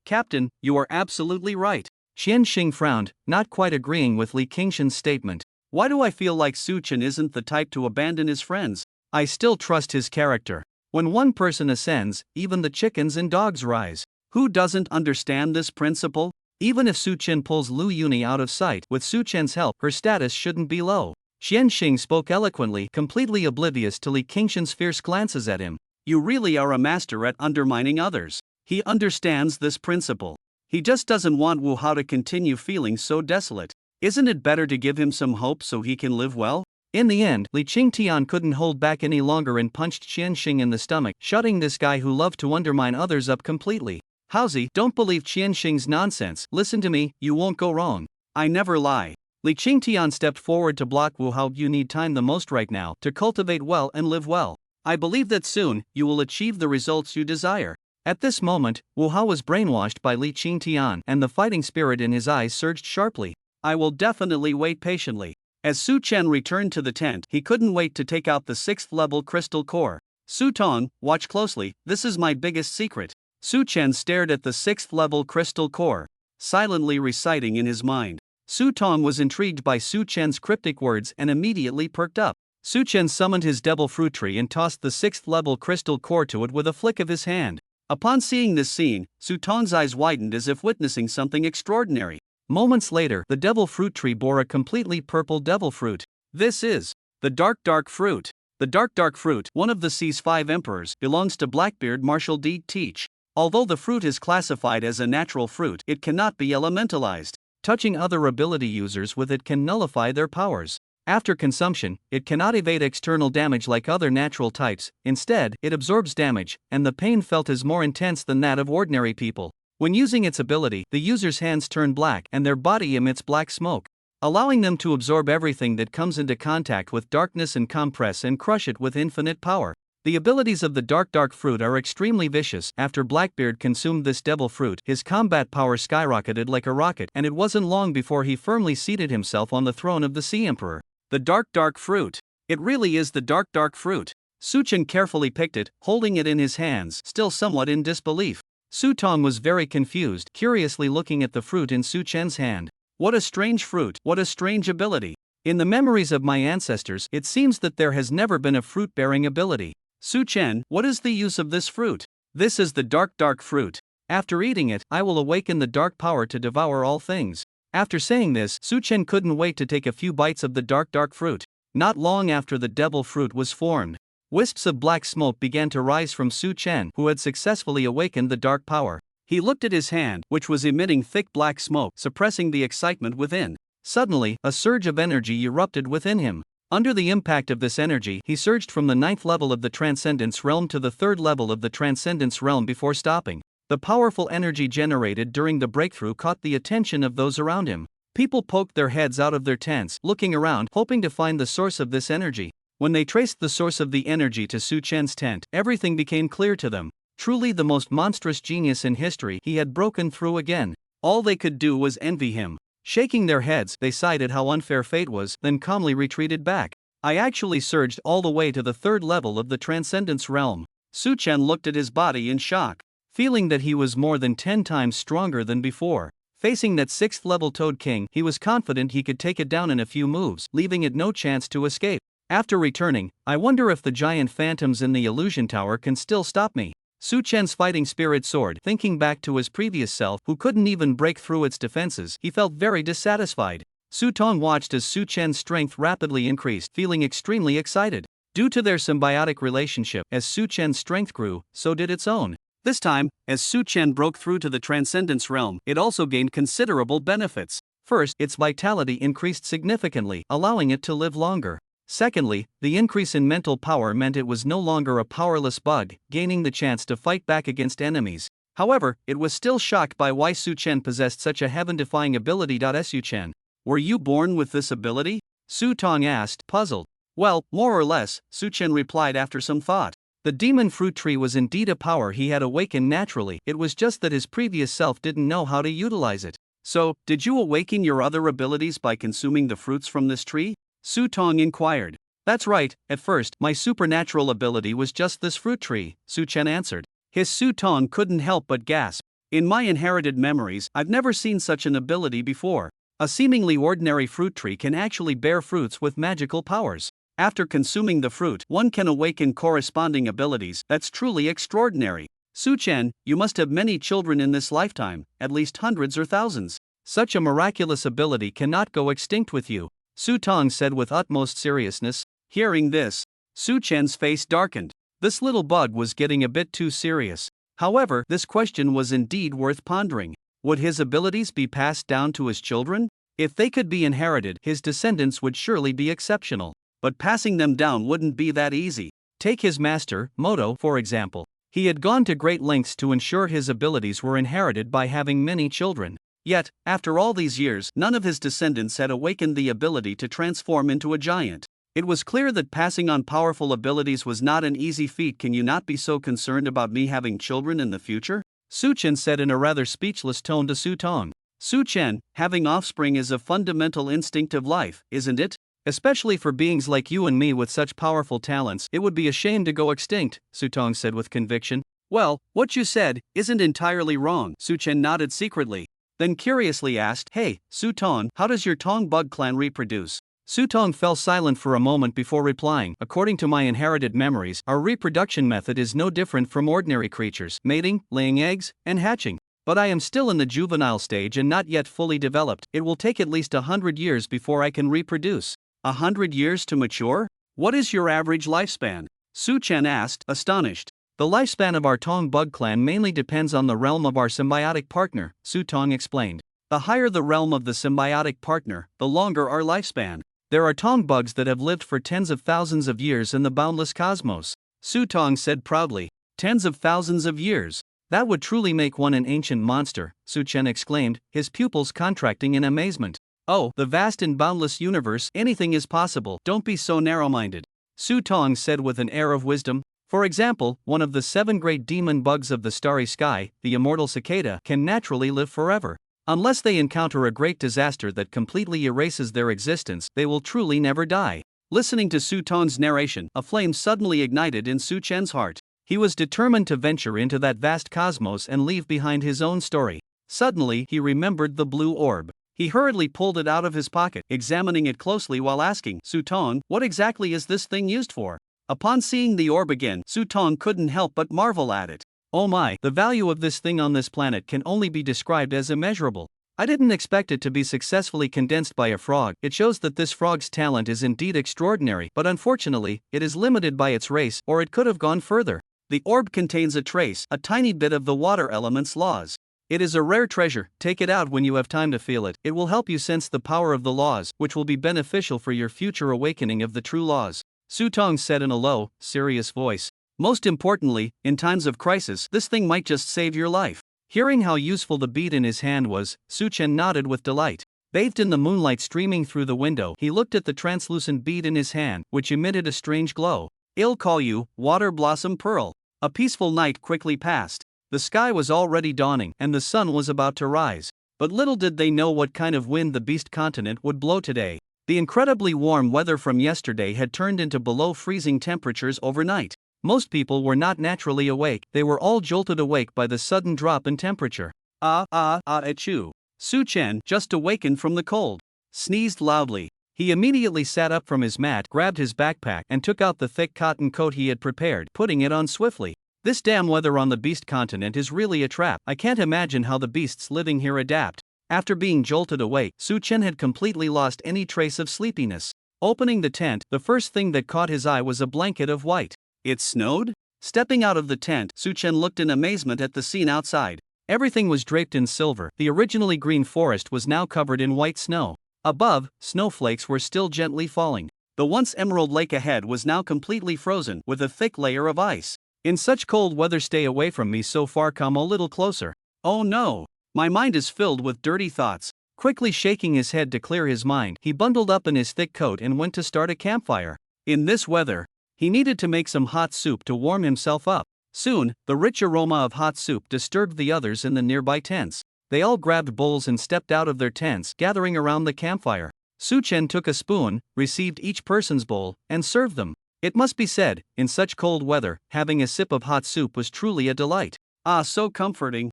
Captain, you are absolutely right. Qian Xing frowned, not quite agreeing with Li Qingshan's statement. Why do I feel like Su Chen isn't the type to abandon his friends? I still trust his character. When one person ascends, even the chickens and dogs rise. Who doesn't understand this principle? Even if Su Chen pulls Lu Yuni out of sight, with Su Chen's help, her status shouldn't be low. Qian Xing spoke eloquently, completely oblivious to Li Qingshan's fierce glances at him. You really are a master at undermining others. He understands this principle. He just doesn't want Wu Hao to continue feeling so desolate. Isn't it better to give him some hope so he can live well? In the end, Li Qingtian couldn't hold back any longer and punched Qian Xing in the stomach, shutting this guy who loved to undermine others up completely. Howsy, don't believe Qian Xing's nonsense. Listen to me, you won't go wrong. I never lie. Li Qingtian stepped forward to block Wu Hao. You need time the most right now to cultivate well and live well. I believe that soon, you will achieve the results you desire. At this moment, Wu Hao was brainwashed by Li Qingtian, and the fighting spirit in his eyes surged sharply. I will definitely wait patiently. As Su Chen returned to the tent, he couldn't wait to take out the 6th level crystal core. Su Tong, watch closely, this is my biggest secret. Su Chen stared at the 6th level crystal core, silently reciting in his mind. Su Tong was intrigued by Su Chen's cryptic words and immediately perked up. Su Chen summoned his devil fruit tree and tossed the 6th level crystal core to it with a flick of his hand. Upon seeing this scene, Su Tong's eyes widened as if witnessing something extraordinary. Moments later, the devil fruit tree bore a completely purple devil fruit. This is the dark fruit. The dark fruit, one of the Sea's 5 emperors, belongs to Blackbeard Marshal D. Teach. Although the fruit is classified as a natural fruit, it cannot be elementalized. Touching other ability users with it can nullify their powers. After consumption, it cannot evade external damage like other natural types. Instead, it absorbs damage, and the pain felt is more intense than that of ordinary people. When using its ability, the user's hands turn black and their body emits black smoke, allowing them to absorb everything that comes into contact with darkness and compress and crush it with infinite power. The abilities of the dark fruit are extremely vicious. After Blackbeard consumed this devil fruit, his combat power skyrocketed like a rocket, and it wasn't long before he firmly seated himself on the throne of the Sea Emperor. The dark fruit. It really is the dark fruit. Su Chen carefully picked it, holding it in his hands, still somewhat in disbelief. Su Tong was very confused, curiously looking at the fruit in Su Chen's hand. What a strange fruit, what a strange ability. In the memories of my ancestors, it seems that there has never been a fruit-bearing ability. Su Chen, what is the use of this fruit? This is the dark fruit. After eating it, I will awaken the dark power to devour all things. After saying this, Su Chen couldn't wait to take a few bites of the dark fruit. Not long after the devil fruit was formed, wisps of black smoke began to rise from Su Chen, who had successfully awakened the dark power. He looked at his hand, which was emitting thick black smoke, suppressing the excitement within. Suddenly, a surge of energy erupted within him. Under the impact of this energy, he surged from the 9th level of the Transcendence Realm to the 3rd level of the Transcendence Realm before stopping. The powerful energy generated during the breakthrough caught the attention of those around him. People poked their heads out of their tents, looking around, hoping to find the source of this energy. When they traced the source of the energy to Su Chen's tent, everything became clear to them. Truly the most monstrous genius in history, he had broken through again. All they could do was envy him. Shaking their heads, they sighed at how unfair fate was, then calmly retreated back. I actually surged all the way to the 3rd level of the Transcendence Realm. Su Chen looked at his body in shock, feeling that he was more than 10 times stronger than before. Facing that 6th level Toad King, he was confident he could take it down in a few moves, leaving it no chance to escape. After returning, I wonder if the giant phantoms in the illusion tower can still stop me. Su Chen's fighting spirit soared. Thinking back to his previous self, who couldn't even break through its defenses, he felt very dissatisfied. Su Tong watched as Su Chen's strength rapidly increased, feeling extremely excited. Due to their symbiotic relationship, as Su Chen's strength grew, so did its own. This time, as Su Chen broke through to the Transcendence Realm, it also gained considerable benefits. First, its vitality increased significantly, allowing it to live longer. Secondly, the increase in mental power meant it was no longer a powerless bug, gaining the chance to fight back against enemies. However, it was still shocked by why Su Chen possessed such a heaven-defying ability. Su Chen, were you born with this ability? Su Tong asked, puzzled. Well, more or less, Su Chen replied after some thought. The demon fruit tree was indeed a power he had awakened naturally, it was just that his previous self didn't know how to utilize it. So, did you awaken your other abilities by consuming the fruits from this tree? Su Tong inquired. That's right, at first, my supernatural ability was just this fruit tree, Su Chen answered. His Su Tong couldn't help but gasp. In my inherited memories, I've never seen such an ability before. A seemingly ordinary fruit tree can actually bear fruits with magical powers. After consuming the fruit, one can awaken corresponding abilities. That's truly extraordinary. Su Chen, you must have many children in this lifetime, at least hundreds or thousands. Such a miraculous ability cannot go extinct with you, Su Tong said with utmost seriousness. Hearing this, Su Chen's face darkened. This little bug was getting a bit too serious. However, this question was indeed worth pondering. Would his abilities be passed down to his children? If they could be inherited, his descendants would surely be exceptional. But passing them down wouldn't be that easy. Take his master, Moto, for example. He had gone to great lengths to ensure his abilities were inherited by having many children. Yet, after all these years, none of his descendants had awakened the ability to transform into a giant. It was clear that passing on powerful abilities was not an easy feat. Can you not be so concerned about me having children in the future? Su Chen said in a rather speechless tone to Su Tong. Su Chen, having offspring is a fundamental instinct of life, isn't it? Especially for beings like you and me with such powerful talents, it would be a shame to go extinct, Su Tong said with conviction. Well, what you said isn't entirely wrong, Su Chen nodded secretly. Then curiously asked, Hey, Su Tong, how does your Tong bug clan reproduce? Su Tong fell silent for a moment before replying. According to my inherited memories, our reproduction method is no different from ordinary creatures, mating, laying eggs, and hatching. But I am still in the juvenile stage and not yet fully developed. It will take at least 100 years before I can reproduce. 100 years to mature? What is your average lifespan? Su Chen asked, astonished. The lifespan of our Tong bug clan mainly depends on the realm of our symbiotic partner, Su Tong explained. The higher the realm of the symbiotic partner, the longer our lifespan. There are Tong bugs that have lived for tens of thousands of years in the boundless cosmos, Su Tong said proudly. Tens of thousands of years. That would truly make one an ancient monster, Su Chen exclaimed, his pupils contracting in amazement. Oh, the vast and boundless universe, anything is possible, don't be so narrow-minded. Su Tong said with an air of wisdom. For example, one of the 7 great demon bugs of the starry sky, the immortal cicada, can naturally live forever. Unless they encounter a great disaster that completely erases their existence, they will truly never die. Listening to Su Tong's narration, a flame suddenly ignited in Su Chen's heart. He was determined to venture into that vast cosmos and leave behind his own story. Suddenly, he remembered the blue orb. He hurriedly pulled it out of his pocket, examining it closely while asking, Su Tong, what exactly is this thing used for? Upon seeing the orb again, Su Tong couldn't help but marvel at it. Oh my, the value of this thing on this planet can only be described as immeasurable. I didn't expect it to be successfully condensed by a frog. It shows that this frog's talent is indeed extraordinary, but unfortunately, it is limited by its race, or it could have gone further. The orb contains a trace, a tiny bit of the water element's laws. It is a rare treasure, take it out when you have time to feel it. It will help you sense the power of the laws, which will be beneficial for your future awakening of the true laws, Su Tong said in a low, serious voice. Most importantly, in times of crisis, this thing might just save your life. Hearing how useful the bead in his hand was, Su Chen nodded with delight. Bathed in the moonlight streaming through the window, he looked at the translucent bead in his hand, which emitted a strange glow. I'll call you, Water Blossom Pearl. A peaceful night quickly passed. The sky was already dawning, and the sun was about to rise. But little did they know what kind of wind the beast continent would blow today. The incredibly warm weather from yesterday had turned into below freezing temperatures overnight. Most people were not naturally awake, they were all jolted awake by the sudden drop in temperature. Achoo. Su Chen, just awakened from the cold, sneezed loudly. He immediately sat up from his mat, grabbed his backpack, and took out the thick cotton coat he had prepared, putting it on swiftly. This damn weather on the beast continent is really a trap. I can't imagine how the beasts living here adapt. After being jolted awake, Su Chen had completely lost any trace of sleepiness. Opening the tent, the first thing that caught his eye was a blanket of white. It snowed? Stepping out of the tent, Su Chen looked in amazement at the scene outside. Everything was draped in silver. The originally green forest was now covered in white snow. Above, snowflakes were still gently falling. The once emerald lake ahead was now completely frozen, with a thick layer of ice. In such cold weather, stay away from me so far, come a little closer. Oh no! My mind is filled with dirty thoughts. Quickly shaking his head to clear his mind, he bundled up in his thick coat and went to start a campfire. In this weather, he needed to make some hot soup to warm himself up. Soon, the rich aroma of hot soup disturbed the others in the nearby tents. They all grabbed bowls and stepped out of their tents, gathering around the campfire. Su-chen took a spoon, received each person's bowl, and served them. It must be said, in such cold weather, having a sip of hot soup was truly a delight. Ah, so comforting.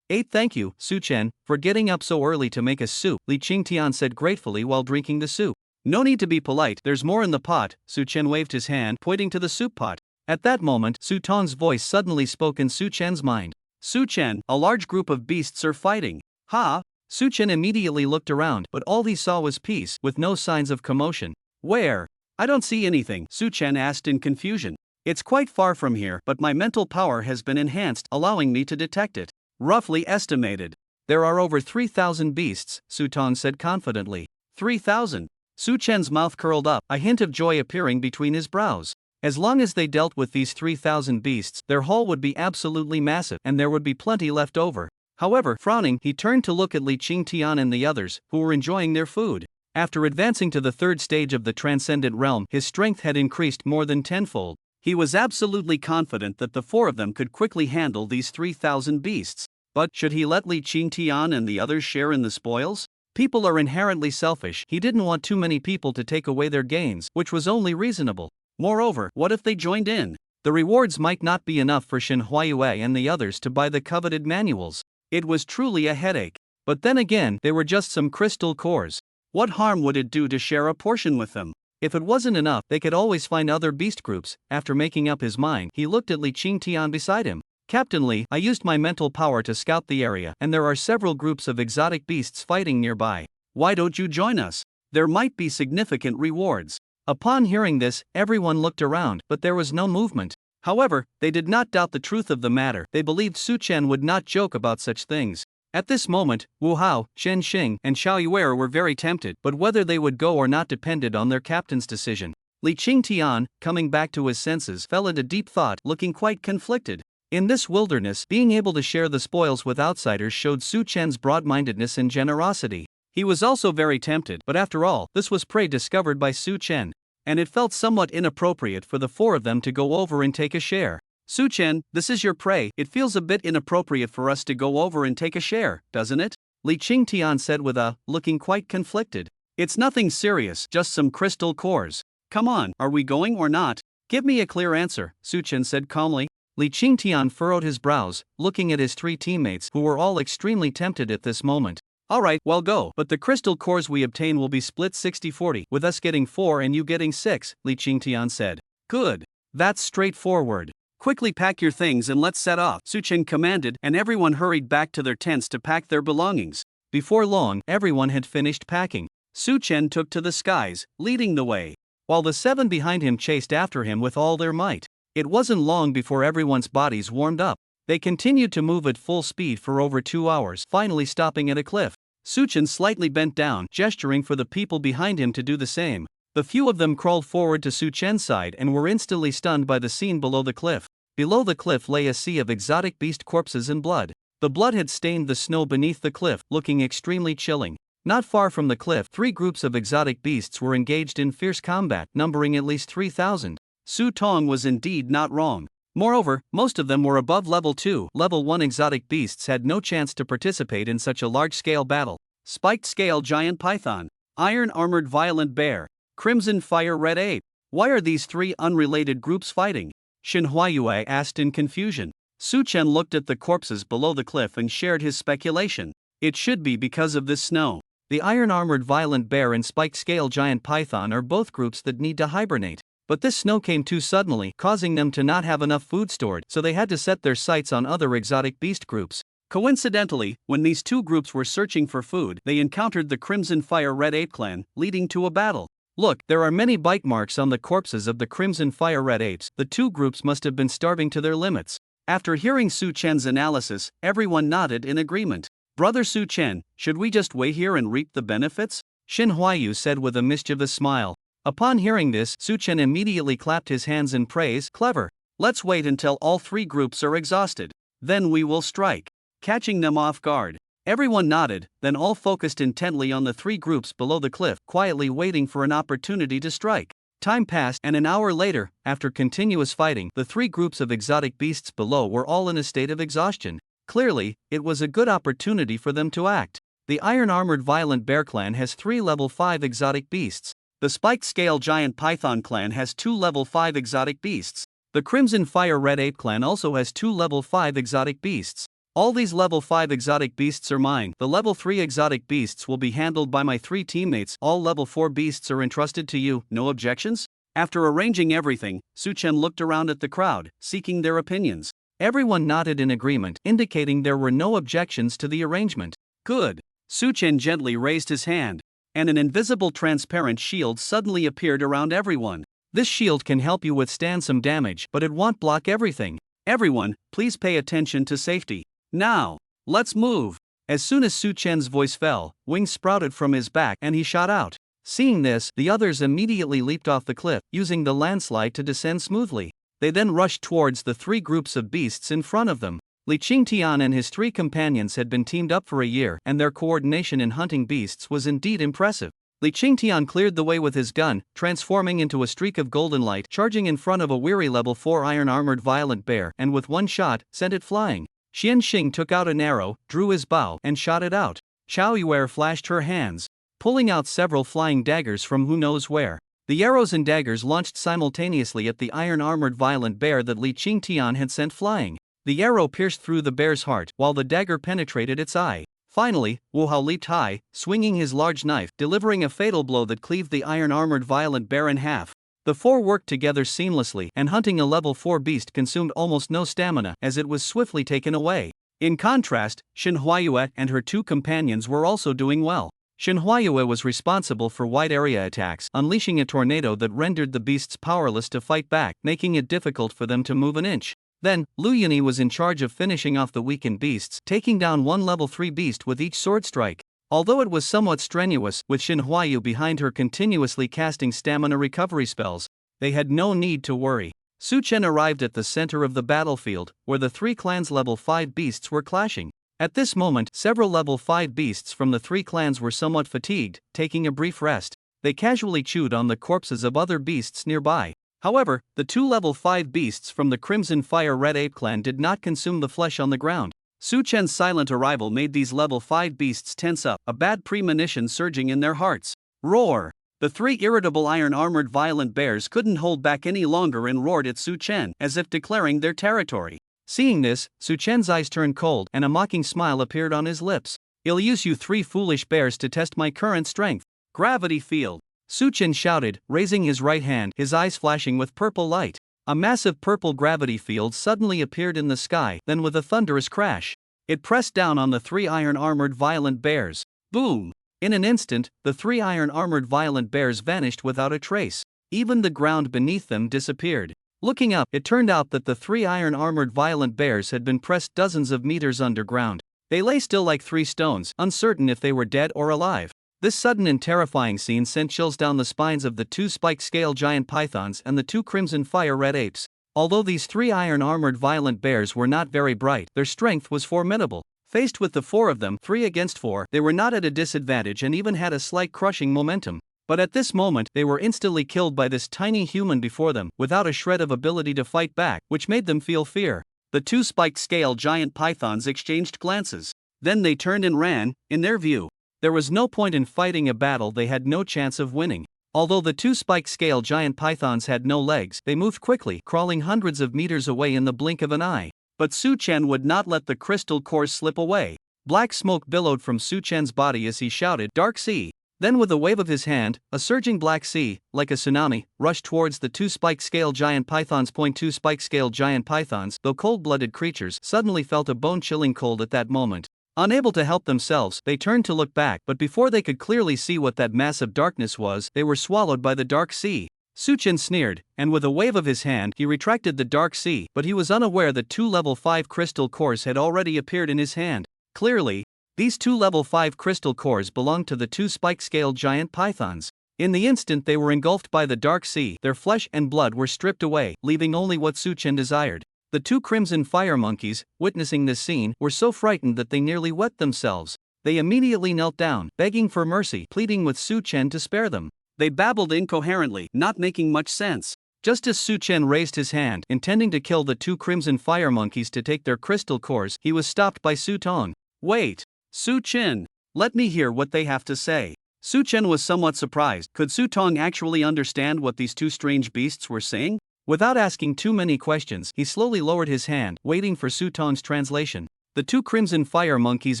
Thank you, Su-chen, for getting up so early to make us soup, Li Qingtian said gratefully while drinking the soup. No need to be polite, there's more in the pot, Su-chen waved his hand, pointing to the soup pot. At that moment, Su-tong's voice suddenly spoke in Su-chen's mind. Su-chen, a large group of beasts are fighting. Ha! Su-chen immediately looked around, but all he saw was peace, with no signs of commotion. Where? I don't see anything, Su-chen asked in confusion. It's quite far from here, but my mental power has been enhanced, allowing me to detect it. Roughly estimated. There are over 3,000 beasts, Su-tong said confidently. 3,000? Su-chen's mouth curled up, a hint of joy appearing between his brows. As long as they dealt with these 3,000 beasts, their haul would be absolutely massive, and there would be plenty left over. However, frowning, he turned to look at Li Qingtian and the others, who were enjoying their food. After advancing to the third stage of the transcendent realm, his strength had increased more than tenfold. He was absolutely confident that the four of them could quickly handle these 3,000 beasts. But should he let Li Qingtian and the others share in the spoils? People are inherently selfish. He didn't want too many people to take away their gains, which was only reasonable. Moreover, what if they joined in? The rewards might not be enough for Shen Huayue and the others to buy the coveted manuals. It was truly a headache. But then again, they were just some crystal cores. What harm would it do to share a portion with them? If it wasn't enough, they could always find other beast groups. After making up his mind, he looked at Li Qingtian beside him. Captain Li, I used my mental power to scout the area, and there are several groups of exotic beasts fighting nearby. Why don't you join us? There might be significant rewards. Upon hearing this, everyone looked around, but there was no movement. However, they did not doubt the truth of the matter. They believed Su-chen would not joke about such things. At this moment, Wu Hao, Shen Xing, and Xiao Yuer were very tempted, but whether they would go or not depended on their captain's decision. Li Qingtian, coming back to his senses, fell into deep thought, looking quite conflicted. In this wilderness, being able to share the spoils with outsiders showed Su-chen's broad-mindedness and generosity. He was also very tempted, but after all, this was prey discovered by Su-chen, and it felt somewhat inappropriate for the four of them to go over and take a share. Su-chen, this is your prey. It feels a bit inappropriate for us to go over and take a share, doesn't it? Li Qingtian said looking quite conflicted. It's nothing serious, just some crystal cores. Come on, are we going or not? Give me a clear answer, Su-chen said calmly. Li Qingtian furrowed his brows, looking at his three teammates who were all extremely tempted at this moment. Alright, well go, but the crystal cores we obtain will be split 60-40, with us getting 4 and you getting 6, Li Qingtian said. Good. That's straightforward. Quickly pack your things and let's set off, Su-chen commanded, and everyone hurried back to their tents to pack their belongings. Before long, everyone had finished packing. Su-chen took to the skies, leading the way, while the 7 behind him chased after him with all their might. It wasn't long before everyone's bodies warmed up. They continued to move at full speed for over 2 hours, finally stopping at a cliff. Su-chen slightly bent down, gesturing for the people behind him to do the same. The few of them crawled forward to Su-chen's side and were instantly stunned by the scene below the cliff. Below the cliff lay a sea of exotic beast corpses and blood. The blood had stained the snow beneath the cliff, looking extremely chilling. Not far from the cliff, 3 groups of exotic beasts were engaged in fierce combat, numbering at least 3,000. Su-tong was indeed not wrong. Moreover, most of them were above level 2. Level 1 exotic beasts had no chance to participate in such a large-scale battle. Spiked scale giant python, iron armored violent bear, crimson fire red ape. Why are these 3 unrelated groups fighting? Shen Huayue asked in confusion. Su-chen looked at the corpses below the cliff and shared his speculation. It should be because of this snow. The iron armored violent bear and spiked scale giant python are both groups that need to hibernate. But this snow came too suddenly, causing them to not have enough food stored, so they had to set their sights on other exotic beast groups. Coincidentally, when these 2 groups were searching for food, they encountered the Crimson Fire Red Ape clan, leading to a battle. Look, there are many bite marks on the corpses of the Crimson Fire Red Apes. The 2 groups must have been starving to their limits. After hearing Su-chen's analysis, everyone nodded in agreement. Brother Su-chen, should we just wait here and reap the benefits? Shen Huayu said with a mischievous smile. Upon hearing this, Su-chen immediately clapped his hands in praise. Clever. Let's wait until all three groups are exhausted. Then we will strike, catching them off guard. Everyone nodded, then all focused intently on the three groups below the cliff, quietly waiting for an opportunity to strike. Time passed, and an hour later, after continuous fighting, the three groups of exotic beasts below were all in a state of exhaustion. Clearly, it was a good opportunity for them to act. The iron-armored violent bear clan has 3 level 5 exotic beasts. The spiked scale giant python clan has 2 level 5 exotic beasts. The crimson fire red ape clan also has 2 level 5 exotic beasts. All these level 5 exotic beasts are mine. The level 3 exotic beasts will be handled by my 3 teammates. All level 4 beasts are entrusted to you. No objections? After arranging everything, Su-chen looked around at the crowd, seeking their opinions. Everyone nodded in agreement, indicating there were no objections to the arrangement. Good. Su-chen gently raised his hand, and an invisible transparent shield suddenly appeared around everyone. This shield can help you withstand some damage, but it won't block everything. Everyone, please pay attention to safety. Now, let's move. As soon as Su-chen's voice fell, wings sprouted from his back and he shot out. Seeing this, the others immediately leaped off the cliff, using the landslide to descend smoothly. They then rushed towards the 3 groups of beasts in front of them. Li Qingtian and his 3 companions had been teamed up for a year, and their coordination in hunting beasts was indeed impressive. Li Qingtian cleared the way with his gun, transforming into a streak of golden light, charging in front of a weary level 4 iron-armored violent bear, and with one shot, sent it flying. Xian Xing took out an arrow, drew his bow, and shot it out. Xiao Yuer flashed her hands, pulling out several flying daggers from who knows where. The arrows and daggers launched simultaneously at the iron-armored violent bear that Li Qingtian had sent flying. The arrow pierced through the bear's heart, while the dagger penetrated its eye. Finally, Wu Hao leaped high, swinging his large knife, delivering a fatal blow that cleaved the iron-armored violent bear in half. The 4 worked together seamlessly, and hunting a level 4 beast consumed almost no stamina as it was swiftly taken away. In contrast, Shen Huayue and her 2 companions were also doing well. Shen Huayue was responsible for wide area attacks, unleashing a tornado that rendered the beasts powerless to fight back, making it difficult for them to move an inch. Then, Lu Yunyi was in charge of finishing off the weakened beasts, taking down 1 level 3 beast with each sword strike. Although it was somewhat strenuous, with Shen Huayu behind her continuously casting stamina recovery spells, they had no need to worry. Su-chen arrived at the center of the battlefield, where the 3 clans' level 5 beasts were clashing. At this moment, several level 5 beasts from the 3 clans were somewhat fatigued, taking a brief rest. They casually chewed on the corpses of other beasts nearby. However, the 2 level 5 beasts from the Crimson Fire Red Ape clan did not consume the flesh on the ground. Su-chen's silent arrival made these level 5 beasts tense up, a bad premonition surging in their hearts. Roar! The 3 irritable iron-armored violent bears couldn't hold back any longer and roared at Su-chen, as if declaring their territory. Seeing this, Su-chen's eyes turned cold, and a mocking smile appeared on his lips. I'll use you 3 foolish bears to test my current strength. Gravity field! Su-chen shouted, raising his right hand, his eyes flashing with purple light. A massive purple gravity field suddenly appeared in the sky, then with a thunderous crash, it pressed down on the 3 iron-armored violent bears. Boom! In an instant, the 3 iron-armored violent bears vanished without a trace. Even the ground beneath them disappeared. Looking up, it turned out that the 3 iron-armored violent bears had been pressed dozens of meters underground. They lay still like 3 stones, uncertain if they were dead or alive. This sudden and terrifying scene sent chills down the spines of the 2 spike-scale giant pythons and the 2 crimson fire red apes. Although these 3 iron-armored violent bears were not very bright, their strength was formidable. Faced with the 4 of them, 3 against 4, they were not at a disadvantage and even had a slight crushing momentum. But at this moment, they were instantly killed by this tiny human before them, without a shred of ability to fight back, which made them feel fear. The 2 spiked-scale giant pythons exchanged glances. Then they turned and ran. In their view, there was no point in fighting a battle they had no chance of winning. Although the 2 spike-scale giant pythons had no legs, they moved quickly, crawling hundreds of meters away in the blink of an eye. But Su-chen would not let the crystal cores slip away. Black smoke billowed from Su-chen's body as he shouted, "Dark Sea!" Then with a wave of his hand, a surging black sea, like a tsunami, rushed towards the 2 spike-scale giant pythons. 2 spike-scale giant pythons, though cold-blooded creatures, suddenly felt a bone-chilling cold at that moment. Unable to help themselves, they turned to look back, but before they could clearly see what that mass of darkness was, they were swallowed by the dark sea. Su-chen sneered, and with a wave of his hand, he retracted the dark sea, but he was unaware that 2 level 5 crystal cores had already appeared in his hand. Clearly, these 2 level 5 crystal cores belonged to the 2 spike-scale giant pythons. In the instant they were engulfed by the dark sea, their flesh and blood were stripped away, leaving only what Su-chen desired. The two crimson fire monkeys, witnessing this scene, were so frightened that they nearly wet themselves. They immediately knelt down, begging for mercy, pleading with Su-chen to spare them. They babbled incoherently, not making much sense. Just as Su-chen raised his hand, intending to kill the two crimson fire monkeys to take their crystal cores, he was stopped by Su-tong. Wait! Su-chen! Let me hear what they have to say. Su-chen was somewhat surprised. Could Su-tong actually understand what these two strange beasts were saying? Without asking too many questions, he slowly lowered his hand, waiting for Su-tong's translation. The two crimson fire monkeys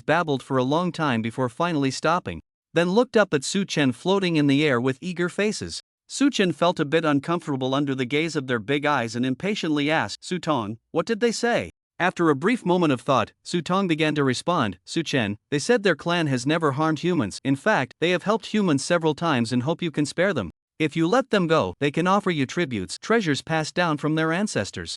babbled for a long time before finally stopping, then looked up at Su-chen floating in the air with eager faces. Su-chen felt a bit uncomfortable under the gaze of their big eyes and impatiently asked, Su-tong, what did they say? After a brief moment of thought, Su-tong began to respond, Su-chen, they said their clan has never harmed humans. In fact, they have helped humans several times and hope you can spare them. If you let them go, they can offer you tributes, treasures passed down from their ancestors.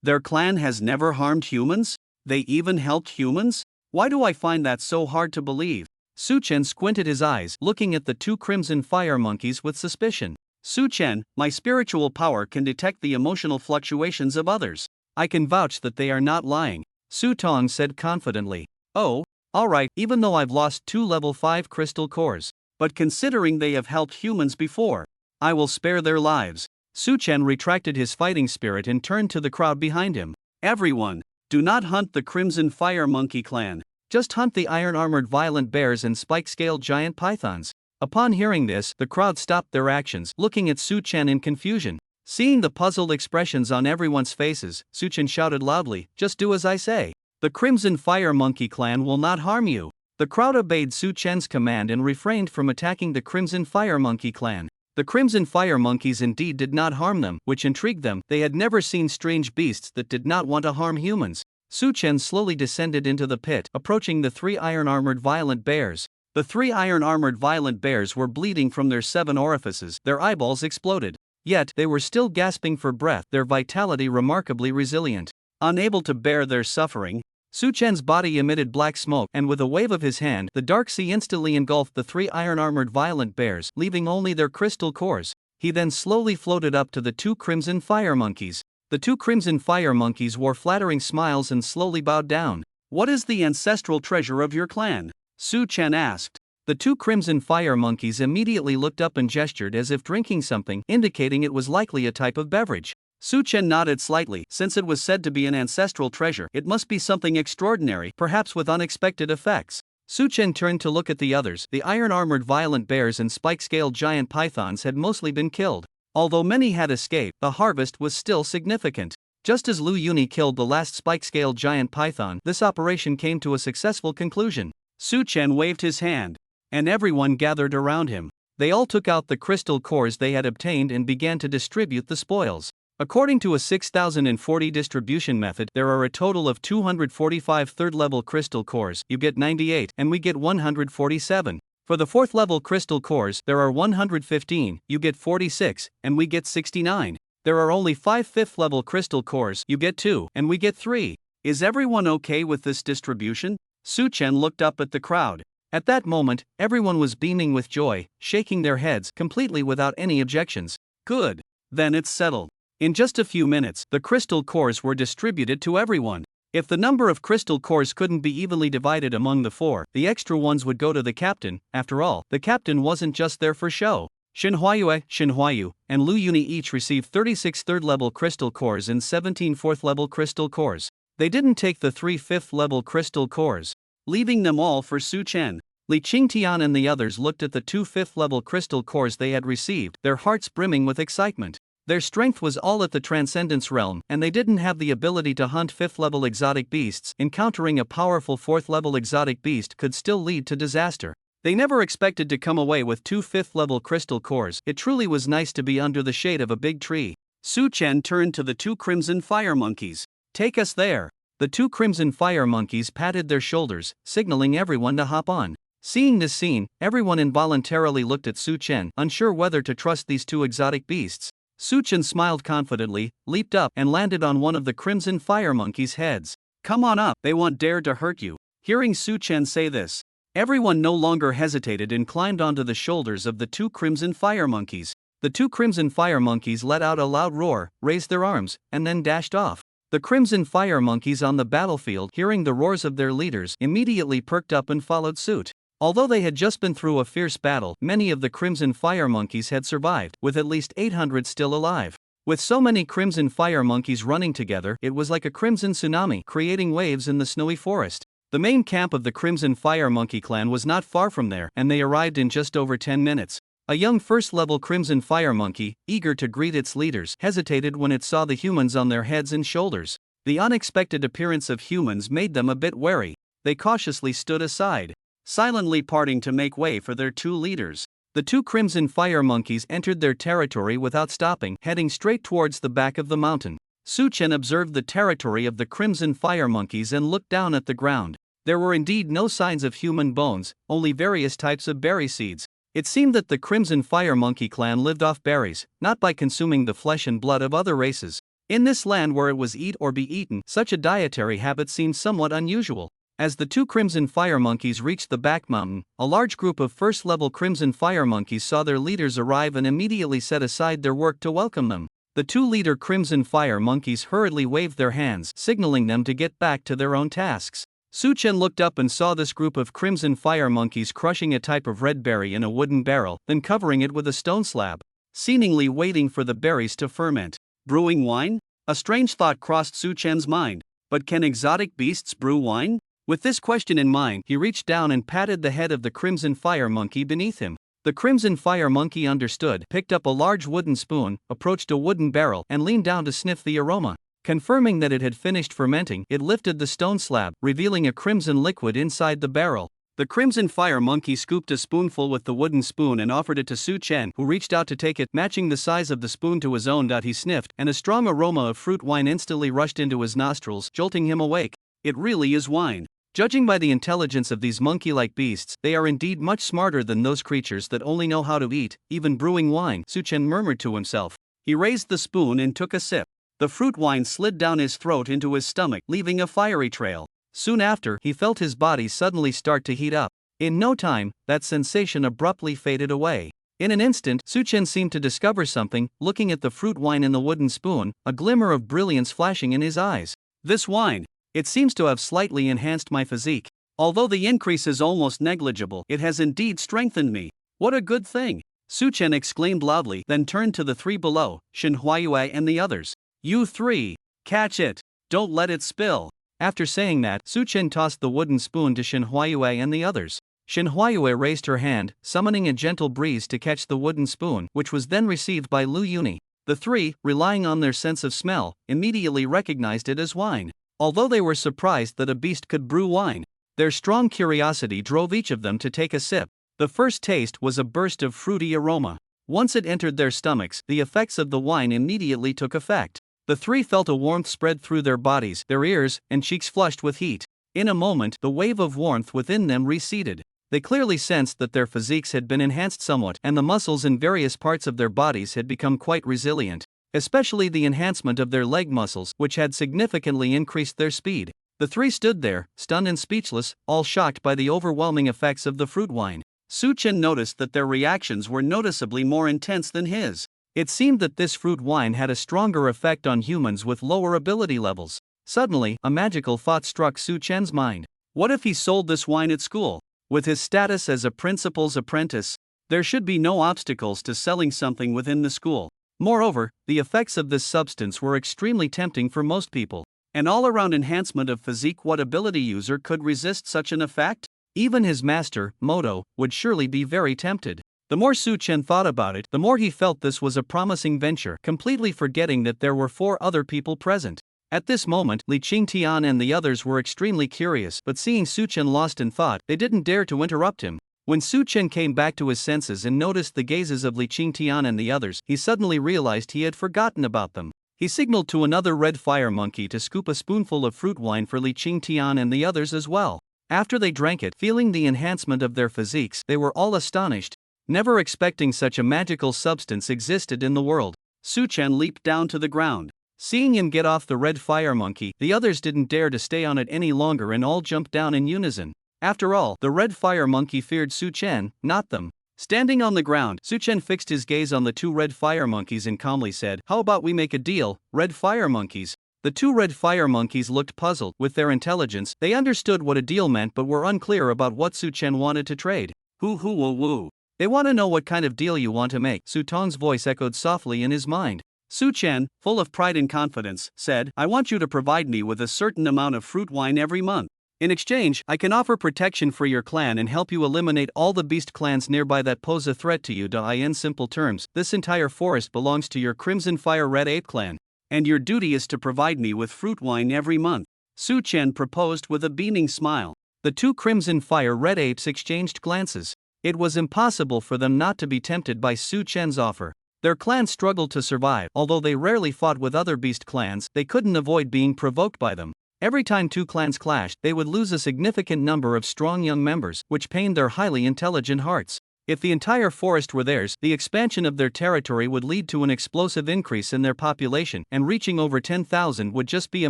Their clan has never harmed humans? They even helped humans? Why do I find that so hard to believe? Su-chen squinted his eyes, looking at the two crimson fire monkeys with suspicion. Su-chen, my spiritual power can detect the emotional fluctuations of others. I can vouch that they are not lying, Su-tong said confidently. Oh, alright, even though I've lost 2 level 5 crystal cores. But considering they have helped humans before, I will spare their lives. Su-chen retracted his fighting spirit and turned to the crowd behind him. Everyone, do not hunt the Crimson Fire Monkey clan. Just hunt the iron-armored violent bears and spike-scaled giant pythons. Upon hearing this, the crowd stopped their actions, looking at Su-chen in confusion. Seeing the puzzled expressions on everyone's faces, Su-chen shouted loudly, just do as I say. The Crimson Fire Monkey clan will not harm you. The crowd obeyed Su-chen's command and refrained from attacking the Crimson Fire Monkey clan. The Crimson Fire Monkeys indeed did not harm them, which intrigued them. They had never seen strange beasts that did not want to harm humans. Su-chen slowly descended into the pit, approaching the 3 iron-armored violent bears. The 3 iron-armored violent bears were bleeding from their 7 orifices, their eyeballs exploded. Yet, they were still gasping for breath, their vitality remarkably resilient. Unable to bear their suffering, Su-chen's body emitted black smoke, and with a wave of his hand, the dark sea instantly engulfed the 3 iron-armored violent bears, leaving only their crystal cores. He then slowly floated up to the 2 crimson fire monkeys. The 2 crimson fire monkeys wore flattering smiles and slowly bowed down. What is the ancestral treasure of your clan? Su-chen asked. The 2 crimson fire monkeys immediately looked up and gestured as if drinking something, indicating it was likely a type of beverage. Su-chen nodded slightly. Since it was said to be an ancestral treasure, it must be something extraordinary, perhaps with unexpected effects. Su-chen turned to look at the others. The iron-armored violent bears and spike-scaled giant pythons had mostly been killed. Although many had escaped, the harvest was still significant. Just as Lu Yuni killed the last spike-scaled giant python, this operation came to a successful conclusion. Su-chen waved his hand, and everyone gathered around him. They all took out the crystal cores they had obtained and began to distribute the spoils. According to a 6040 distribution method, there are a total of 245 third-level crystal cores. You get 98, and we get 147. For the 4th-level crystal cores, there are 115, you get 46, and we get 69. There are only 5 5th-level crystal cores, you get 2, and we get 3. Is everyone okay with this distribution? Su-chen looked up at the crowd. At that moment, everyone was beaming with joy, shaking their heads, completely without any objections. Good. Then it's settled. In just a few minutes, the crystal cores were distributed to everyone. If the number of crystal cores couldn't be evenly divided among the 4, the extra ones would go to the captain. After all, the captain wasn't just there for show. Xinhuayu, and Lu Yuni each received 36 third-level crystal cores and 17 4th-level crystal cores. They didn't take the 3 5th-level crystal cores, leaving them all for Su-chen. Li Qingtian and the others looked at the 2 5th-level crystal cores they had received, their hearts brimming with excitement. Their strength was all at the Transcendence realm, and they didn't have the ability to hunt 5th-level exotic beasts. Encountering a powerful 4th-level exotic beast could still lead to disaster. They never expected to come away with 2 5th-level crystal cores. It truly was nice to be under the shade of a big tree. Su-chen turned to the 2 crimson fire monkeys. Take us there. The 2 crimson fire monkeys patted their shoulders, signaling everyone to hop on. Seeing this scene, everyone involuntarily looked at Su-chen, unsure whether to trust these 2 exotic beasts. Su-chen smiled confidently, leaped up, and landed on one of the crimson fire monkeys' heads. Come on up, they won't dare to hurt you. Hearing Su-chen say this, Everyone no longer hesitated and climbed onto the shoulders of the 2 crimson fire monkeys. The 2 crimson fire monkeys let out a loud roar, raised their arms, and then dashed off. The crimson fire monkeys on the battlefield, hearing the roars of their leaders, immediately perked up and followed suit. Although they had just been through a fierce battle, many of the crimson fire monkeys had survived, with at least 800 still alive. With so many crimson fire monkeys running together, it was like a crimson tsunami, creating waves in the snowy forest. The main camp of the Crimson Fire Monkey clan was not far from there, and they arrived in just over 10 minutes. A young first-level Crimson Fire Monkey, eager to greet its leaders, hesitated when it saw the humans on their heads and shoulders. The unexpected appearance of humans made them a bit wary. They cautiously stood aside, silently parting to make way for their 2 leaders. The 2 Crimson Fire Monkeys entered their territory without stopping, heading straight towards the back of the mountain. Su-chen observed the territory of the Crimson Fire Monkeys and looked down at the ground. There were indeed no signs of human bones, only various types of berry seeds. It seemed that the Crimson Fire Monkey clan lived off berries, not by consuming the flesh and blood of other races. In this land where it was eat or be eaten, such a dietary habit seemed somewhat unusual. As the 2 Crimson Fire Monkeys reached the back mountain, a large group of first-level Crimson Fire Monkeys saw their leaders arrive and immediately set aside their work to welcome them. The 2 leader Crimson Fire Monkeys hurriedly waved their hands, signaling them to get back to their own tasks. Su-chen looked up and saw this group of Crimson Fire Monkeys crushing a type of red berry in a wooden barrel, then covering it with a stone slab, seemingly waiting for the berries to ferment. Brewing wine? A strange thought crossed Su-chen's mind. But can exotic beasts brew wine? With this question in mind, he reached down and patted the head of the Crimson Fire Monkey beneath him. The Crimson Fire Monkey understood, picked up a large wooden spoon, approached a wooden barrel, and leaned down to sniff the aroma. Confirming that it had finished fermenting, it lifted the stone slab, revealing a crimson liquid inside the barrel. The Crimson Fire Monkey scooped a spoonful with the wooden spoon and offered it to Su-chen, who reached out to take it, matching the size of the spoon to his own. He sniffed, and a strong aroma of fruit wine instantly rushed into his nostrils, jolting him awake. It really is wine. Judging by the intelligence of these monkey-like beasts, they are indeed much smarter than those creatures that only know how to eat, even brewing wine, Su-chen murmured to himself. He raised the spoon and took a sip. The fruit wine slid down his throat into his stomach, leaving a fiery trail. Soon after, he felt his body suddenly start to heat up. In no time, that sensation abruptly faded away. In an instant, Su-chen seemed to discover something, looking at the fruit wine in the wooden spoon, a glimmer of brilliance flashing in his eyes. This wine. It seems to have slightly enhanced my physique. Although the increase is almost negligible, it has indeed strengthened me. What a good thing! Su-chen exclaimed loudly, then turned to the 3 below, Shin Huayue and the others. You 3, catch it! Don't let it spill! After saying that, Su-chen tossed the wooden spoon to Shin Huayue and the others. Shin Huayue raised her hand, summoning a gentle breeze to catch the wooden spoon, which was then received by Lu Yuni. The 3, relying on their sense of smell, immediately recognized it as wine. Although they were surprised that a beast could brew wine, their strong curiosity drove each of them to take a sip. The first taste was a burst of fruity aroma. Once it entered their stomachs, the effects of the wine immediately took effect. The 3 felt a warmth spread through their bodies, their ears and cheeks flushed with heat. In a moment, the wave of warmth within them receded. They clearly sensed that their physiques had been enhanced somewhat, and the muscles in various parts of their bodies had become quite resilient. Especially the enhancement of their leg muscles, which had significantly increased their speed. The 3 stood there, stunned and speechless, all shocked by the overwhelming effects of the fruit wine. Su-chen noticed that their reactions were noticeably more intense than his. It seemed that this fruit wine had a stronger effect on humans with lower ability levels. Suddenly, a magical thought struck Su-chen's mind. What if he sold this wine at school? With his status as a principal's apprentice, there should be no obstacles to selling something within the school. Moreover, the effects of this substance were extremely tempting for most people. An all-around enhancement of physique. What ability user could resist such an effect? Even his master, Moto, would surely be very tempted. The more Su-chen thought about it, the more he felt this was a promising venture, completely forgetting that there were 4 other people present. At this moment, Li Qingtian and the others were extremely curious, but seeing Su-chen lost in thought, they didn't dare to interrupt him. When Su-chen came back to his senses and noticed the gazes of Li Qingtian and the others, he suddenly realized he had forgotten about them. He signaled to another red fire monkey to scoop a spoonful of fruit wine for Li Qingtian and the others as well. After they drank it, feeling the enhancement of their physiques, they were all astonished, never expecting such a magical substance existed in the world. Su-chen leaped down to the ground. Seeing him get off the red fire monkey, the others didn't dare to stay on it any longer and all jumped down in unison. After all, the red fire monkey feared Su Chen, not them. Standing on the ground, Su Chen fixed his gaze on the two red fire monkeys and calmly said, "How about we make a deal, red fire monkeys?" The two red fire monkeys looked puzzled. With their intelligence, they understood what a deal meant but were unclear about what Su Chen wanted to trade. Woo hoo woo woo. They want to know what kind of deal you want to make. Su Tong's voice echoed softly in his mind. Su Chen, full of pride and confidence, said, "I want you to provide me with a certain amount of fruit wine every month. In exchange, I can offer protection for your clan and help you eliminate all the beast clans nearby that pose a threat to you. In simple terms, this entire forest belongs to your Crimson Fire Red Ape clan, and your duty is to provide me with fruit wine every month," Su Chen proposed with a beaming smile. The two Crimson Fire Red Apes exchanged glances. It was impossible for them not to be tempted by Su Chen's offer. Their clan struggled to survive. Although they rarely fought with other beast clans, they couldn't avoid being provoked by them. Every time two clans clashed, they would lose a significant number of strong young members, which pained their highly intelligent hearts. If the entire forest were theirs, the expansion of their territory would lead to an explosive increase in their population, and reaching over 10,000 would just be a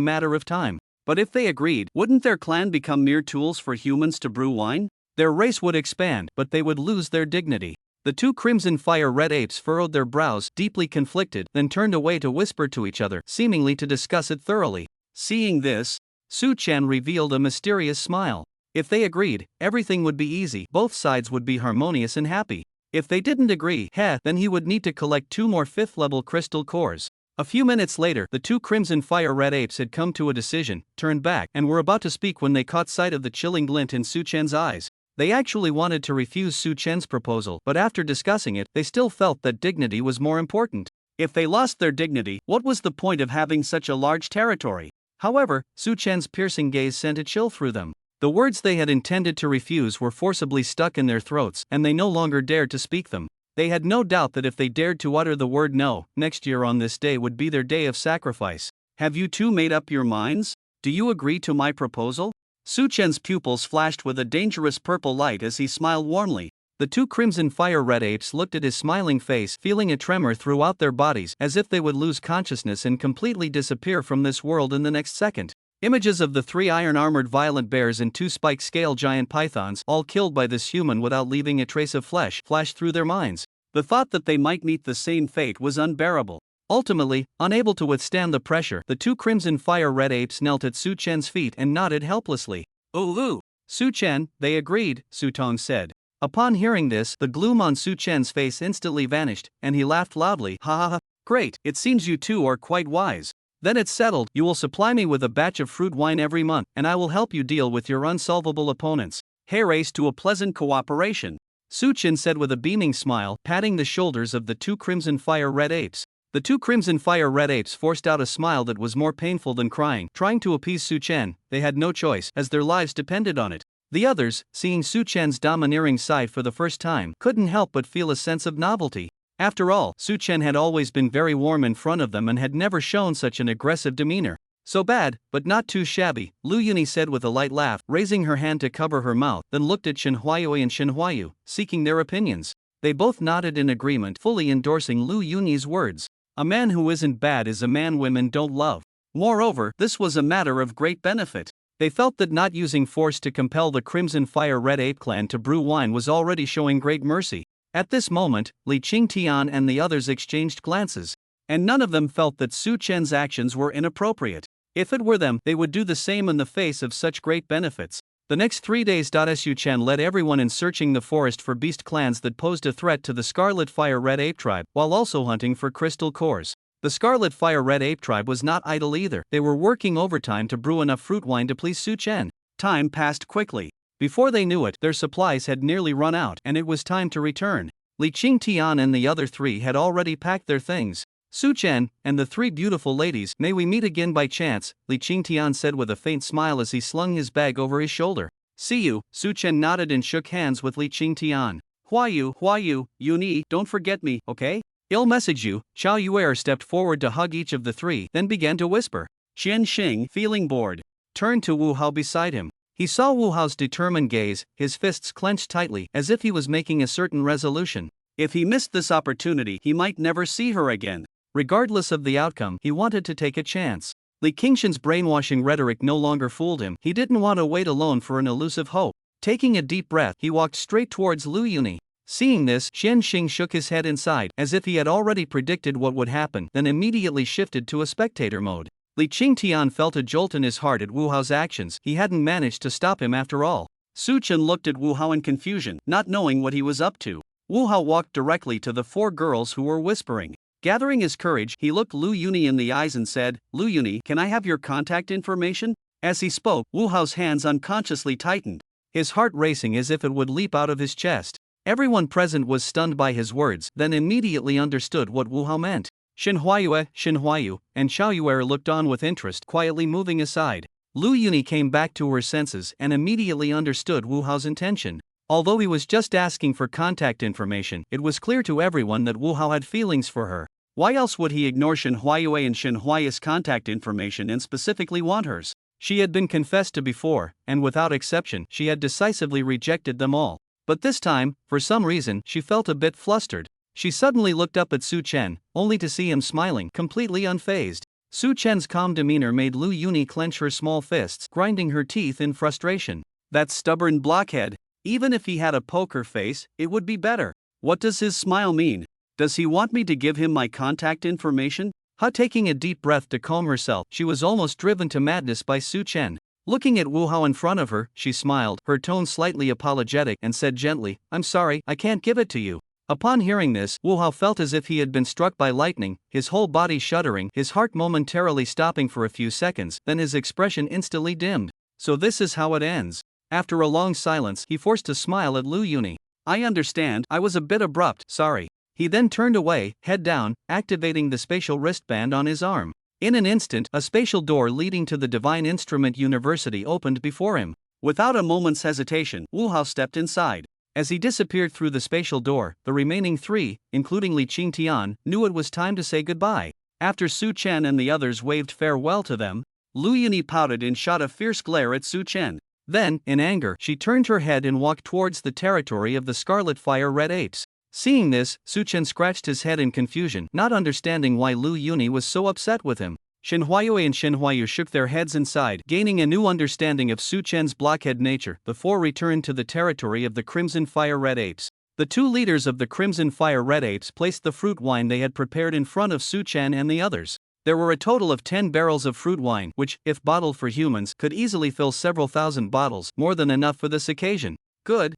matter of time. But if they agreed, wouldn't their clan become mere tools for humans to brew wine? Their race would expand, but they would lose their dignity. The two Crimson Fire Red Apes furrowed their brows, deeply conflicted, then turned away to whisper to each other, seemingly to discuss it thoroughly. Seeing this, Su Chen revealed a mysterious smile. If they agreed, everything would be easy. Both sides would be harmonious and happy. If they didn't agree, then he would need to collect 2 more 5th-level crystal cores. A few minutes later, the two Crimson Fire Red Apes had come to a decision, turned back, and were about to speak when they caught sight of the chilling glint in Su Chen's eyes. They actually wanted to refuse Su Chen's proposal, but after discussing it, they still felt that dignity was more important. If they lost their dignity, what was the point of having such a large territory? However, Su Chen's piercing gaze sent a chill through them. The words they had intended to refuse were forcibly stuck in their throats, and they no longer dared to speak them. They had no doubt that if they dared to utter the word no, next year on this day would be their day of sacrifice. "Have you two made up your minds? Do you agree to my proposal?" Su Chen's pupils flashed with a dangerous purple light as he smiled warmly. The two Crimson Fire Red Apes looked at his smiling face, feeling a tremor throughout their bodies, as if they would lose consciousness and completely disappear from this world in the next second. Images of the 3 iron-armored violent bears and 2 spike-scale giant pythons, all killed by this human without leaving a trace of flesh, flashed through their minds. The thought that they might meet the same fate was unbearable. Ultimately, unable to withstand the pressure, the two Crimson Fire Red Apes knelt at Su Chen's feet and nodded helplessly. "Ulu! Su Chen, they agreed," Su Tong said. Upon hearing this, the gloom on Su Chen's face instantly vanished, and he laughed loudly. "Ha ha ha, great, it seems you two are quite wise. Then it's settled, you will supply me with a batch of fruit wine every month, and I will help you deal with your unsolvable opponents. Race to a pleasant cooperation," Su Chen said with a beaming smile, patting the shoulders of the two Crimson Fire Red Apes. The two Crimson Fire Red Apes forced out a smile that was more painful than crying. Trying to appease Su Chen, they had no choice, as their lives depended on it. The others, seeing Su Chen's domineering side for the first time, couldn't help but feel a sense of novelty. After all, Su Chen had always been very warm in front of them and had never shown such an aggressive demeanor. "So bad, but not too shabby," Lu Yuni said with a light laugh, raising her hand to cover her mouth, then looked at Shen Huayue and Shen Huayu, seeking their opinions. They both nodded in agreement, fully endorsing Lu Yuni's words. A man who isn't bad is a man women don't love. Moreover, this was a matter of great benefit. They felt that not using force to compel the Crimson Fire Red Ape clan to brew wine was already showing great mercy. At this moment, Li Qingtian and the others exchanged glances, and none of them felt that Su Chen's actions were inappropriate. If it were them, they would do the same in the face of such great benefits. The next 3 days, Su Chen led everyone in searching the forest for beast clans that posed a threat to the Scarlet Fire Red Ape tribe, while also hunting for crystal cores. The Scarlet Fire Red Ape tribe was not idle either. They were working overtime to brew enough fruit wine to please Su Chen. Time passed quickly. Before they knew it, their supplies had nearly run out, and it was time to return. Li Qingtian and the other 3 had already packed their things. "Su Chen, and the 3 beautiful ladies, may we meet again by chance," Li Qingtian said with a faint smile as he slung his bag over his shoulder. "See you," Su Chen nodded and shook hands with Li Qingtian. Huayu, Yuni, don't forget me, okay? I'll message you." Chao Yuer stepped forward to hug each of the 3, then began to whisper. Qian Xing, feeling bored, turned to Wu Hao beside him. He saw Wu Hao's determined gaze, his fists clenched tightly, as if he was making a certain resolution. If he missed this opportunity, he might never see her again. Regardless of the outcome, he wanted to take a chance. Li Qingshan's brainwashing rhetoric no longer fooled him. He didn't want to wait alone for an elusive hope. Taking a deep breath, he walked straight towards Lu Yuni. Seeing this, Xian Xing shook his head inside, as if he had already predicted what would happen, then immediately shifted to a spectator mode. Li Qingtian felt a jolt in his heart at Wu Hao's actions. He hadn't managed to stop him after all. Su Chen looked at Wu Hao in confusion, not knowing what he was up to. Wu Hao walked directly to the four girls who were whispering. Gathering his courage, he looked Lu Yuni in the eyes and said, "Lu Yuni, can I have your contact information?" As he spoke, Wu Hao's hands unconsciously tightened, his heart racing as if it would leap out of his chest. Everyone present was stunned by his words, then immediately understood what Wu Hao meant. Xin Huayu, and Xiao Yuer looked on with interest, quietly moving aside. Lu Yuni came back to her senses and immediately understood Wu Hao's intention. Although he was just asking for contact information, it was clear to everyone that Wu Hao had feelings for her. Why else would he ignore Xin Huayu and Xin Huayu's contact information and specifically want hers? She had been confessed to before, and without exception, she had decisively rejected them all. But this time, for some reason, she felt a bit flustered. She suddenly looked up at Su Chen, only to see him smiling, completely unfazed. Su Chen's calm demeanor made Lu Yuni clench her small fists, grinding her teeth in frustration. That stubborn blockhead. Even if he had a poker face, it would be better. What does his smile mean? Does he want me to give him my contact information? Taking a deep breath to calm herself, she was almost driven to madness by Su Chen. Looking at Wu Hao in front of her, she smiled, her tone slightly apologetic, and said gently, "I'm sorry, I can't give it to you." Upon hearing this, Wu Hao felt as if he had been struck by lightning, his whole body shuddering, his heart momentarily stopping for a few seconds, then his expression instantly dimmed. So this is how it ends. After a long silence, he forced a smile at Lu Yuni. "I understand, I was a bit abrupt, sorry." He then turned away, head down, activating the spatial wristband on his arm. In an instant, a spatial door leading to the Divine Instrument University opened before him. Without a moment's hesitation, Wu Hao stepped inside. As he disappeared through the spatial door, the remaining three, including Li Qingtian, knew it was time to say goodbye. After Su Chen and the others waved farewell to them, Lu Yuni pouted and shot a fierce glare at Su Chen. Then, in anger, she turned her head and walked towards the territory of the Scarlet Fire Red Apes. Seeing this, Su Chen scratched his head in confusion, not understanding why Lu Yuni was so upset with him. Xin Huayu and Xin Huayu shook their heads and sighed, gaining a new understanding of Su Chen's blockhead nature. The four returned to the territory of the Crimson Fire Red Apes. The two leaders of the Crimson Fire Red Apes placed the fruit wine they had prepared in front of Su Chen and the others. There were a total of 10 barrels of fruit wine, which, if bottled for humans, could easily fill several thousand bottles, more than enough for this occasion. Good.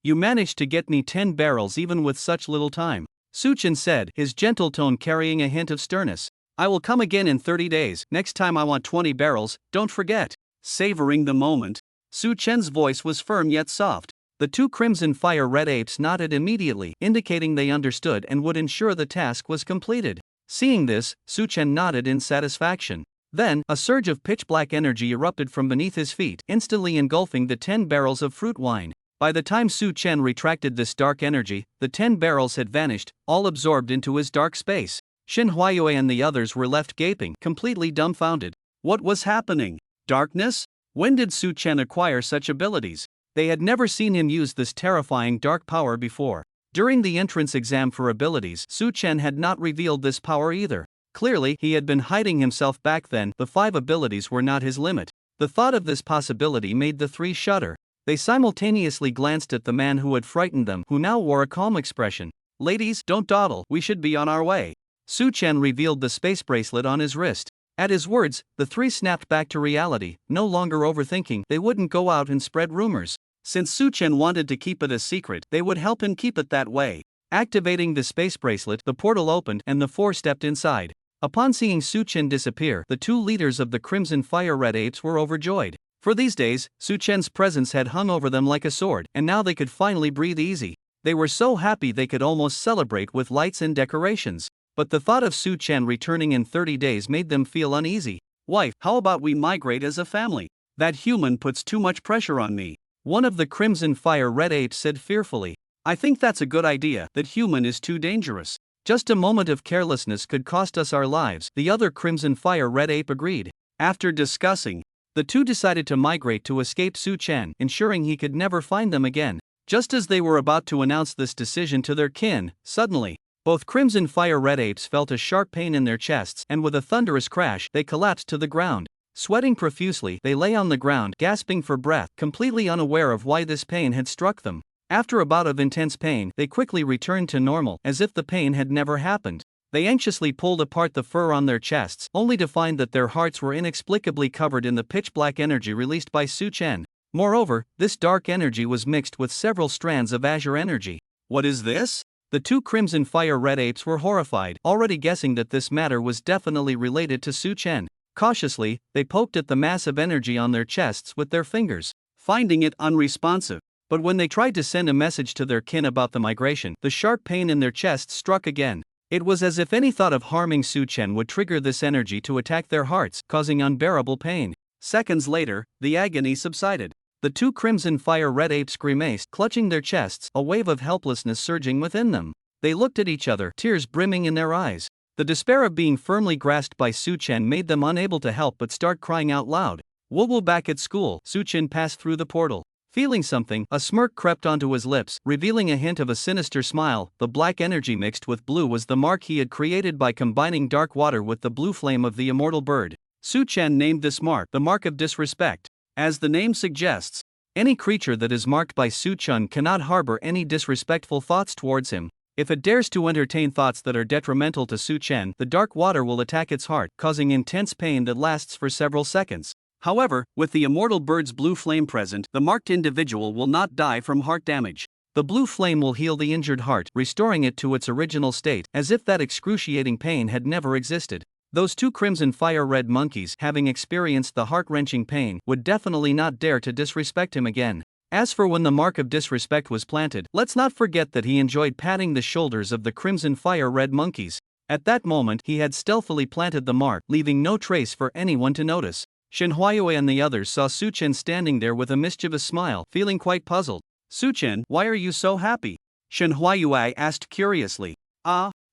You managed to get me 10 barrels even with such little time, Su Chen said, his gentle tone carrying a hint of sternness. "I will come again in 30 days, next time I want 20 barrels, don't forget." Savoring the moment, Su Chen's voice was firm yet soft. The two Crimson Fire Red Apes nodded immediately, indicating they understood and would ensure the task was completed. Seeing this, Su Chen nodded in satisfaction. Then, a surge of pitch-black energy erupted from beneath his feet, instantly engulfing the 10 barrels of fruit wine. By the time Su Chen retracted this dark energy, the 10 barrels had vanished, all absorbed into his dark space. Xin Huayu and the others were left gaping, completely dumbfounded. What was happening? Darkness? When did Su Chen acquire such abilities? They had never seen him use this terrifying dark power before. During the entrance exam for abilities, Su Chen had not revealed this power either. Clearly, he had been hiding himself back then. The 5 abilities were not his limit. The thought of this possibility made the three shudder. They simultaneously glanced at the man who had frightened them, who now wore a calm expression. "Ladies, don't dawdle, we should be on our way." Su Chen revealed the space bracelet on his wrist. At his words, the three snapped back to reality, no longer overthinking. They wouldn't go out and spread rumors. Since Su Chen wanted to keep it a secret, they would help him keep it that way. Activating the space bracelet, the portal opened and the four stepped inside. Upon seeing Su Chen disappear, the two leaders of the Crimson Fire Red Apes were overjoyed. For these days, Su Chen's presence had hung over them like a sword, and now they could finally breathe easy. They were so happy they could almost celebrate with lights and decorations. But the thought of Su Chen returning in 30 days made them feel uneasy. "Wife, how about we migrate as a family? That human puts too much pressure on me," one of the Crimson Fire Red Apes said fearfully. "I think that's a good idea, that human is too dangerous. Just a moment of carelessness could cost us our lives," the other Crimson Fire Red Ape agreed. After discussing, the two decided to migrate to escape Su Chen, ensuring he could never find them again. Just as they were about to announce this decision to their kin, suddenly, both Crimson Fire Red Apes felt a sharp pain in their chests, and with a thunderous crash, they collapsed to the ground. Sweating profusely, they lay on the ground, gasping for breath, completely unaware of why this pain had struck them. After a bout of intense pain, they quickly returned to normal, as if the pain had never happened. They anxiously pulled apart the fur on their chests, only to find that their hearts were inexplicably covered in the pitch-black energy released by Su Chen. Moreover, this dark energy was mixed with several strands of azure energy. What is this? The two crimson fire-red apes were horrified, already guessing that this matter was definitely related to Su Chen. Cautiously, they poked at the massive energy on their chests with their fingers, finding it unresponsive. But when they tried to send a message to their kin about the migration, the sharp pain in their chests struck again. It was as if any thought of harming Su Chen would trigger this energy to attack their hearts, causing unbearable pain. Seconds later, the agony subsided. The two crimson fire-red apes grimaced, clutching their chests, a wave of helplessness surging within them. They looked at each other, tears brimming in their eyes. The despair of being firmly grasped by Su Chen made them unable to help but start crying out loud. Wobo back at school, Su Chen passed through the portal. Feeling something, a smirk crept onto his lips, revealing a hint of a sinister smile. The black energy mixed with blue was the mark he had created by combining dark water with the blue flame of the immortal bird. Su Chen named this mark the mark of disrespect. As the name suggests, any creature that is marked by Su Chen cannot harbor any disrespectful thoughts towards him. If it dares to entertain thoughts that are detrimental to Su Chen, the dark water will attack its heart, causing intense pain that lasts for several seconds. However, with the immortal bird's blue flame present, the marked individual will not die from heart damage. The blue flame will heal the injured heart, restoring it to its original state, as if that excruciating pain had never existed. Those two crimson fire-red monkeys, having experienced the heart-wrenching pain, would definitely not dare to disrespect him again. As for when the mark of disrespect was planted, let's not forget that he enjoyed patting the shoulders of the crimson fire-red monkeys. At that moment, he had stealthily planted the mark, leaving no trace for anyone to notice. Shen Huayue and the others saw Su Chen standing there with a mischievous smile, feeling quite puzzled. Su Chen, why are you so happy? Shen Huayue asked curiously.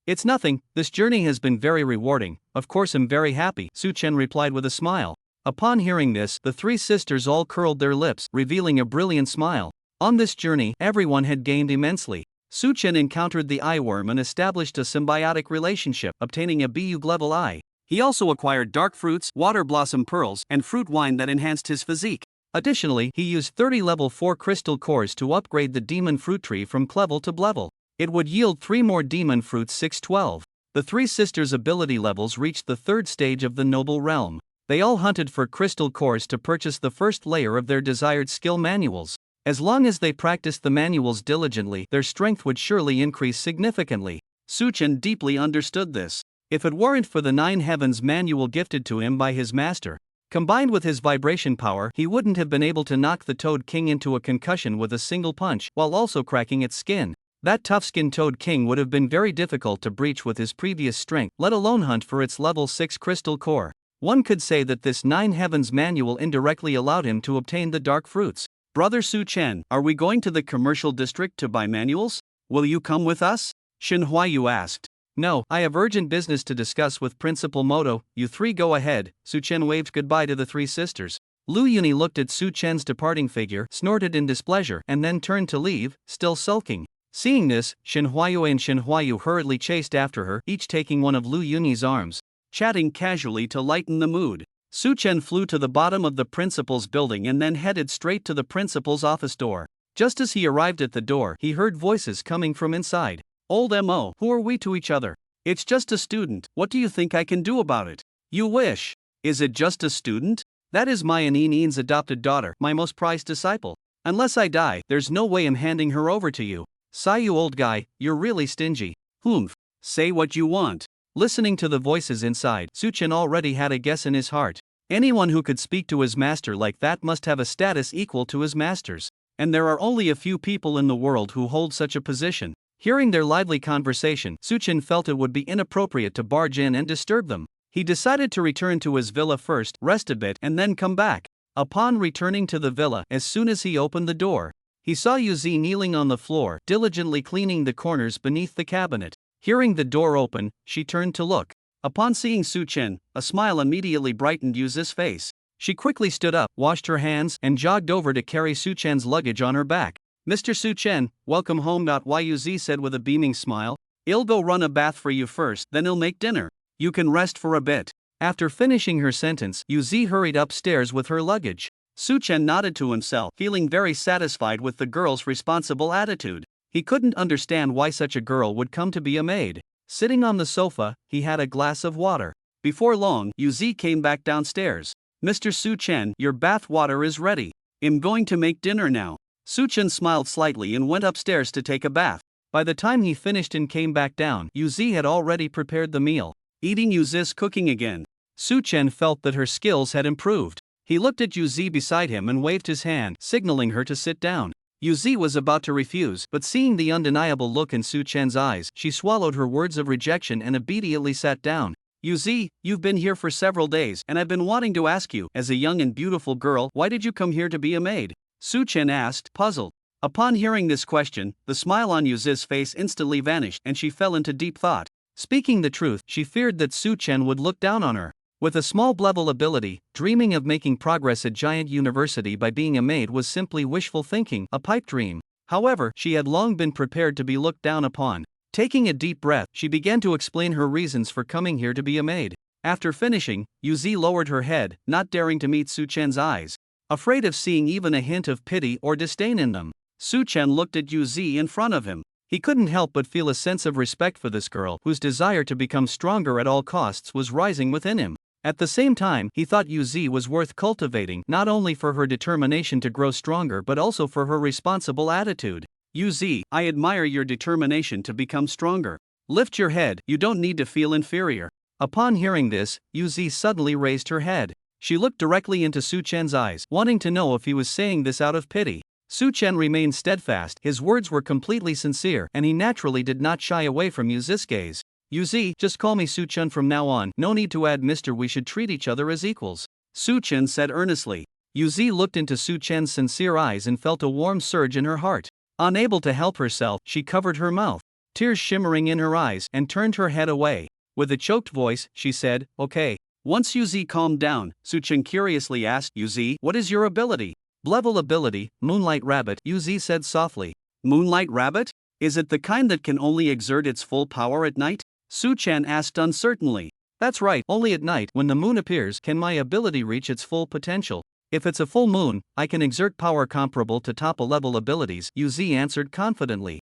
It's nothing, this journey has been very rewarding, of course I'm very happy, Su Chen replied with a smile. Upon hearing this, the three sisters all curled their lips, revealing a brilliant smile. On this journey, everyone had gained immensely. Su Chen encountered the eye worm and established a symbiotic relationship, obtaining a BU level eye. He also acquired dark fruits, water blossom pearls, and fruit wine that enhanced his physique. Additionally, he used 30 level 4 crystal cores to upgrade the demon fruit tree from Clevel to Blevel. It would yield 3 more demon fruits 612. The three sisters' ability levels reached the third stage of the noble realm. They all hunted for crystal cores to purchase the first layer of their desired skill manuals. As long as they practiced the manuals diligently, their strength would surely increase significantly. Su Chen deeply understood this. If it weren't for the 9 Heavens manual gifted to him by his master, combined with his vibration power, he wouldn't have been able to knock the Toad King into a concussion with a single punch, while also cracking its skin. That tough-skinned Toad King would have been very difficult to breach with his previous strength, let alone hunt for its level 6 crystal core. One could say that this 9 Heavens manual indirectly allowed him to obtain the dark fruits. Brother Su Chen, are we going to the commercial district to buy manuals? Will you come with us? Shen Huayu asked. No, I have urgent business to discuss with Principal Moto, you three go ahead. Su Chen waved goodbye to the three sisters. Lu Yuni looked at Su Chen's departing figure, snorted in displeasure, and then turned to leave, still sulking. Seeing this, Shen Huayu and Shen Huayu hurriedly chased after her, each taking one of Lu Yuni's arms, chatting casually to lighten the mood. Su Chen flew to the bottom of the principal's building and then headed straight to the principal's office door. Just as he arrived at the door, he heard voices coming from inside. Old M.O., who are we to each other? It's just a student, what do you think I can do about it? You wish. Is it just a student? That is my Anin's adopted daughter, my most prized disciple. Unless I die, there's no way I'm handing her over to you. Sigh, you old guy, you're really stingy. Humph. Say what you want. Listening to the voices inside, Su Chen already had a guess in his heart. Anyone who could speak to his master like that must have a status equal to his master's. And there are only a few people in the world who hold such a position. Hearing their lively conversation, Su Chen felt it would be inappropriate to barge in and disturb them. He decided to return to his villa first, rest a bit, and then come back. Upon returning to the villa, as soon as he opened the door, he saw Yuzi kneeling on the floor, diligently cleaning the corners beneath the cabinet. Hearing the door open, she turned to look. Upon seeing Su Chen, a smile immediately brightened Yuzi's face. She quickly stood up, washed her hands, and jogged over to carry Su Chen's luggage on her back. Mr. Su Chen, welcome home. Yuzi said with a beaming smile. I'll go run a bath for you first, then I'll make dinner. You can rest for a bit. After finishing her sentence, Yuzi hurried upstairs with her luggage. Suchen nodded to himself, feeling very satisfied with the girl's responsible attitude. He couldn't understand why such a girl would come to be a maid. Sitting on the sofa, he had a glass of water. Before long, Yuzi came back downstairs. "Mr. Suchen, your bath water is ready. I'm going to make dinner now." Suchen smiled slightly and went upstairs to take a bath. By the time he finished and came back down, Yuzi had already prepared the meal. Eating Yuzi's cooking again. Suchen felt that her skills had improved. He looked at Yuzi beside him and waved his hand, signaling her to sit down. Yuzi was about to refuse, but seeing the undeniable look in Suchen's eyes, she swallowed her words of rejection and immediately sat down. "Yuzi, you've been here for several days, and I've been wanting to ask you, as a young and beautiful girl, why did you come here to be a maid?" Suchen asked, puzzled. Upon hearing this question, the smile on Yuzi's face instantly vanished and she fell into deep thought. Speaking the truth, she feared that Suchen would look down on her. With a small level ability, dreaming of making progress at Giant University by being a maid was simply wishful thinking, a pipe dream. However, she had long been prepared to be looked down upon. Taking a deep breath, she began to explain her reasons for coming here to be a maid. After finishing, Yuzi lowered her head, not daring to meet Suchen's eyes, afraid of seeing even a hint of pity or disdain in them. Suchen looked at Yuzi in front of him. He couldn't help but feel a sense of respect for this girl, whose desire to become stronger at all costs was rising within him. At the same time, he thought Yuzi was worth cultivating, not only for her determination to grow stronger but also for her responsible attitude. "Yuzi, I admire your determination to become stronger. Lift your head, you don't need to feel inferior." Upon hearing this, Yuzi suddenly raised her head. She looked directly into Suchen's eyes, wanting to know if he was saying this out of pity. Suchen remained steadfast, his words were completely sincere, and he naturally did not shy away from Yuzi's gaze. "Yuzi, just call me Suchen from now on, no need to add Mr. We should treat each other as equals," Suchen said earnestly. Yuzi looked into Suchen's sincere eyes and felt a warm surge in her heart. Unable to help herself, she covered her mouth, tears shimmering in her eyes, and turned her head away. With a choked voice, she said, "Okay." Once Yuzi calmed down, Suchen curiously asked, "Yuzi, what is your ability?" "Level ability, Moonlight Rabbit," Yuzi said softly. "Moonlight Rabbit? Is it the kind that can only exert its full power at night?" Suchen asked uncertainly. "That's right, only at night, when the moon appears, can my ability reach its full potential. If it's a full moon, I can exert power comparable to top-level abilities," Yuzi answered confidently.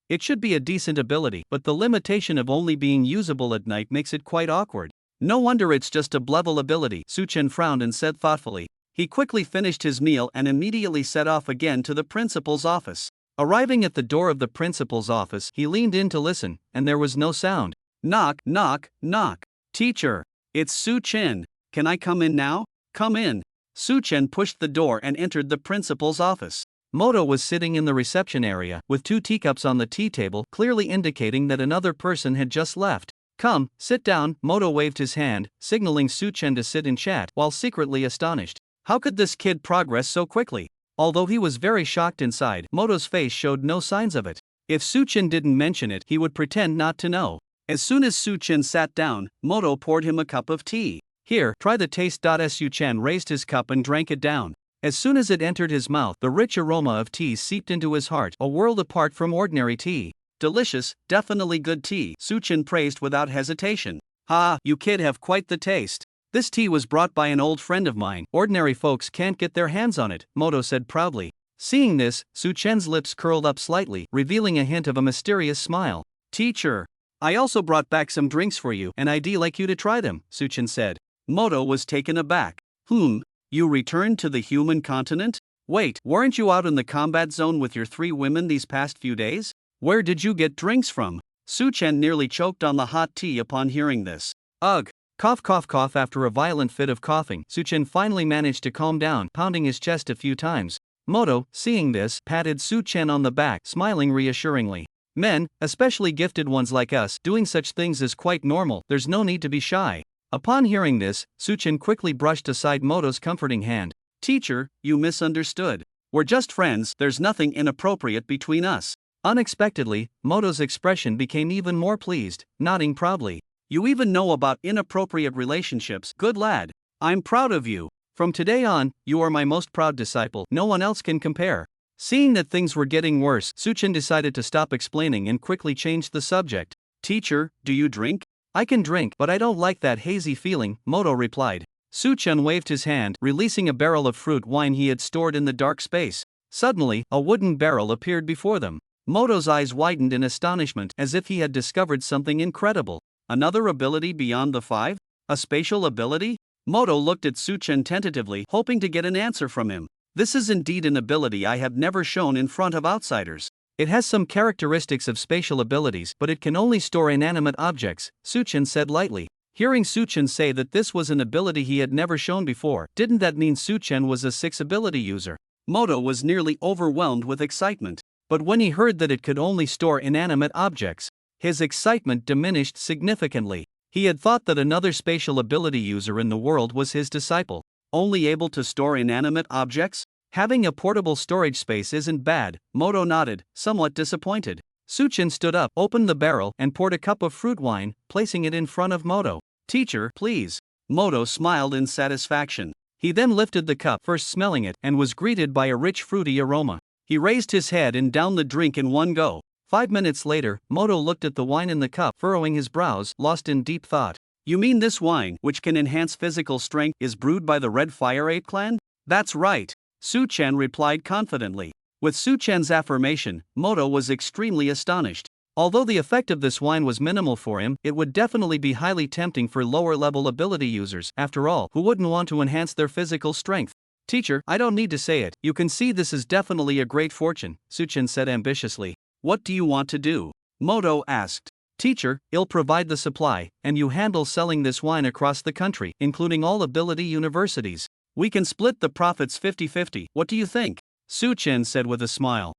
It should be a decent ability, but the limitation of only being usable at night makes it quite awkward. "No wonder it's just a level ability," Suchen frowned and said thoughtfully. He quickly finished his meal and immediately set off again to the principal's office. Arriving at the door of the principal's office, he leaned in to listen, and there was no sound. Knock, knock, knock. "Teacher, it's Suchen. Can I come in now?" "Come in." Suchen pushed the door and entered the principal's office. Moto was sitting in the reception area, with 2 teacups on the tea table, clearly indicating that another person had just left. "Come, sit down." Moto waved his hand, signaling Suchen to sit and chat, while secretly astonished. How could this kid progress so quickly? Although he was very shocked inside, Moto's face showed no signs of it. If Suchen didn't mention it, he would pretend not to know. As soon as Suchen sat down, Moto poured him a cup of tea. "Here, try the taste." Suchen raised his cup and drank it down. As soon as it entered his mouth, the rich aroma of tea seeped into his heart, a world apart from ordinary tea. "Delicious, definitely good tea," Suchen praised without hesitation. "Ha, you kid have quite the taste. This tea was brought by an old friend of mine. Ordinary folks can't get their hands on it," Moto said proudly. Seeing this, Suchen's lips curled up slightly, revealing a hint of a mysterious smile. "Teacher, I also brought back some drinks for you, and I'd like you to try them," Suchen said. Moto was taken aback. You returned to the human continent? Wait, weren't you out in the combat zone with your 3 women these past few days? Where did you get drinks from?" Suchen nearly choked on the hot tea upon hearing this. "Ugh. Cough cough cough." After a violent fit of coughing, Suchen finally managed to calm down, pounding his chest a few times. Moto, seeing this, patted Suchen on the back, smiling reassuringly. "Men, especially gifted ones like us, doing such things is quite normal, there's no need to be shy." Upon hearing this, Suchen quickly brushed aside Moto's comforting hand. "Teacher, you misunderstood. We're just friends, there's nothing inappropriate between us." Unexpectedly, Moto's expression became even more pleased, nodding proudly. "You even know about inappropriate relationships, good lad. I'm proud of you. From today on, you are my most proud disciple, no one else can compare." Seeing that things were getting worse, Suchen decided to stop explaining and quickly changed the subject. "Teacher, do you drink?" I can drink, but I don't like that hazy feeling, Moto replied. Su-chan waved his hand, releasing a barrel of fruit wine he had stored in the dark space. Suddenly, a wooden barrel appeared before them. Moto's eyes widened in astonishment, as if he had discovered something incredible. Another ability beyond the five? A spatial ability? Moto looked at Su-chan tentatively, hoping to get an answer from him. This is indeed an ability I have never shown in front of outsiders. It has some characteristics of spatial abilities, but it can only store inanimate objects, Su-chan said lightly. Hearing Su-chan say that this was an ability he had never shown before, didn't that mean Su-chan was a 6 ability user? Moto was nearly overwhelmed with excitement. But when he heard that it could only store inanimate objects, his excitement diminished significantly. He had thought that another spatial ability user in the world was his disciple. Only able to store inanimate objects? Having a portable storage space isn't bad, Moto nodded, somewhat disappointed. Su-chan stood up, opened the barrel, and poured a cup of fruit wine, placing it in front of Moto. Teacher, please. Moto smiled in satisfaction. He then lifted the cup, first smelling it, and was greeted by a rich fruity aroma. He raised his head and downed the drink in one go. 5 minutes later, Moto looked at the wine in the cup, furrowing his brows, lost in deep thought. You mean this wine, which can enhance physical strength, is brewed by the Red Fire 8 clan? That's right, Su-chan replied confidently. With Su-chan's affirmation, Moto was extremely astonished. Although the effect of this wine was minimal for him, it would definitely be highly tempting for lower-level ability users, after all, who wouldn't want to enhance their physical strength. Teacher, I don't need to say it, you can see this is definitely a great fortune, Su-chan said ambitiously. What do you want to do? Moto asked. Teacher, I'll provide the supply, and you handle selling this wine across the country, including all ability universities. We can split the profits 50-50, what do you think? Su-chan said with a smile.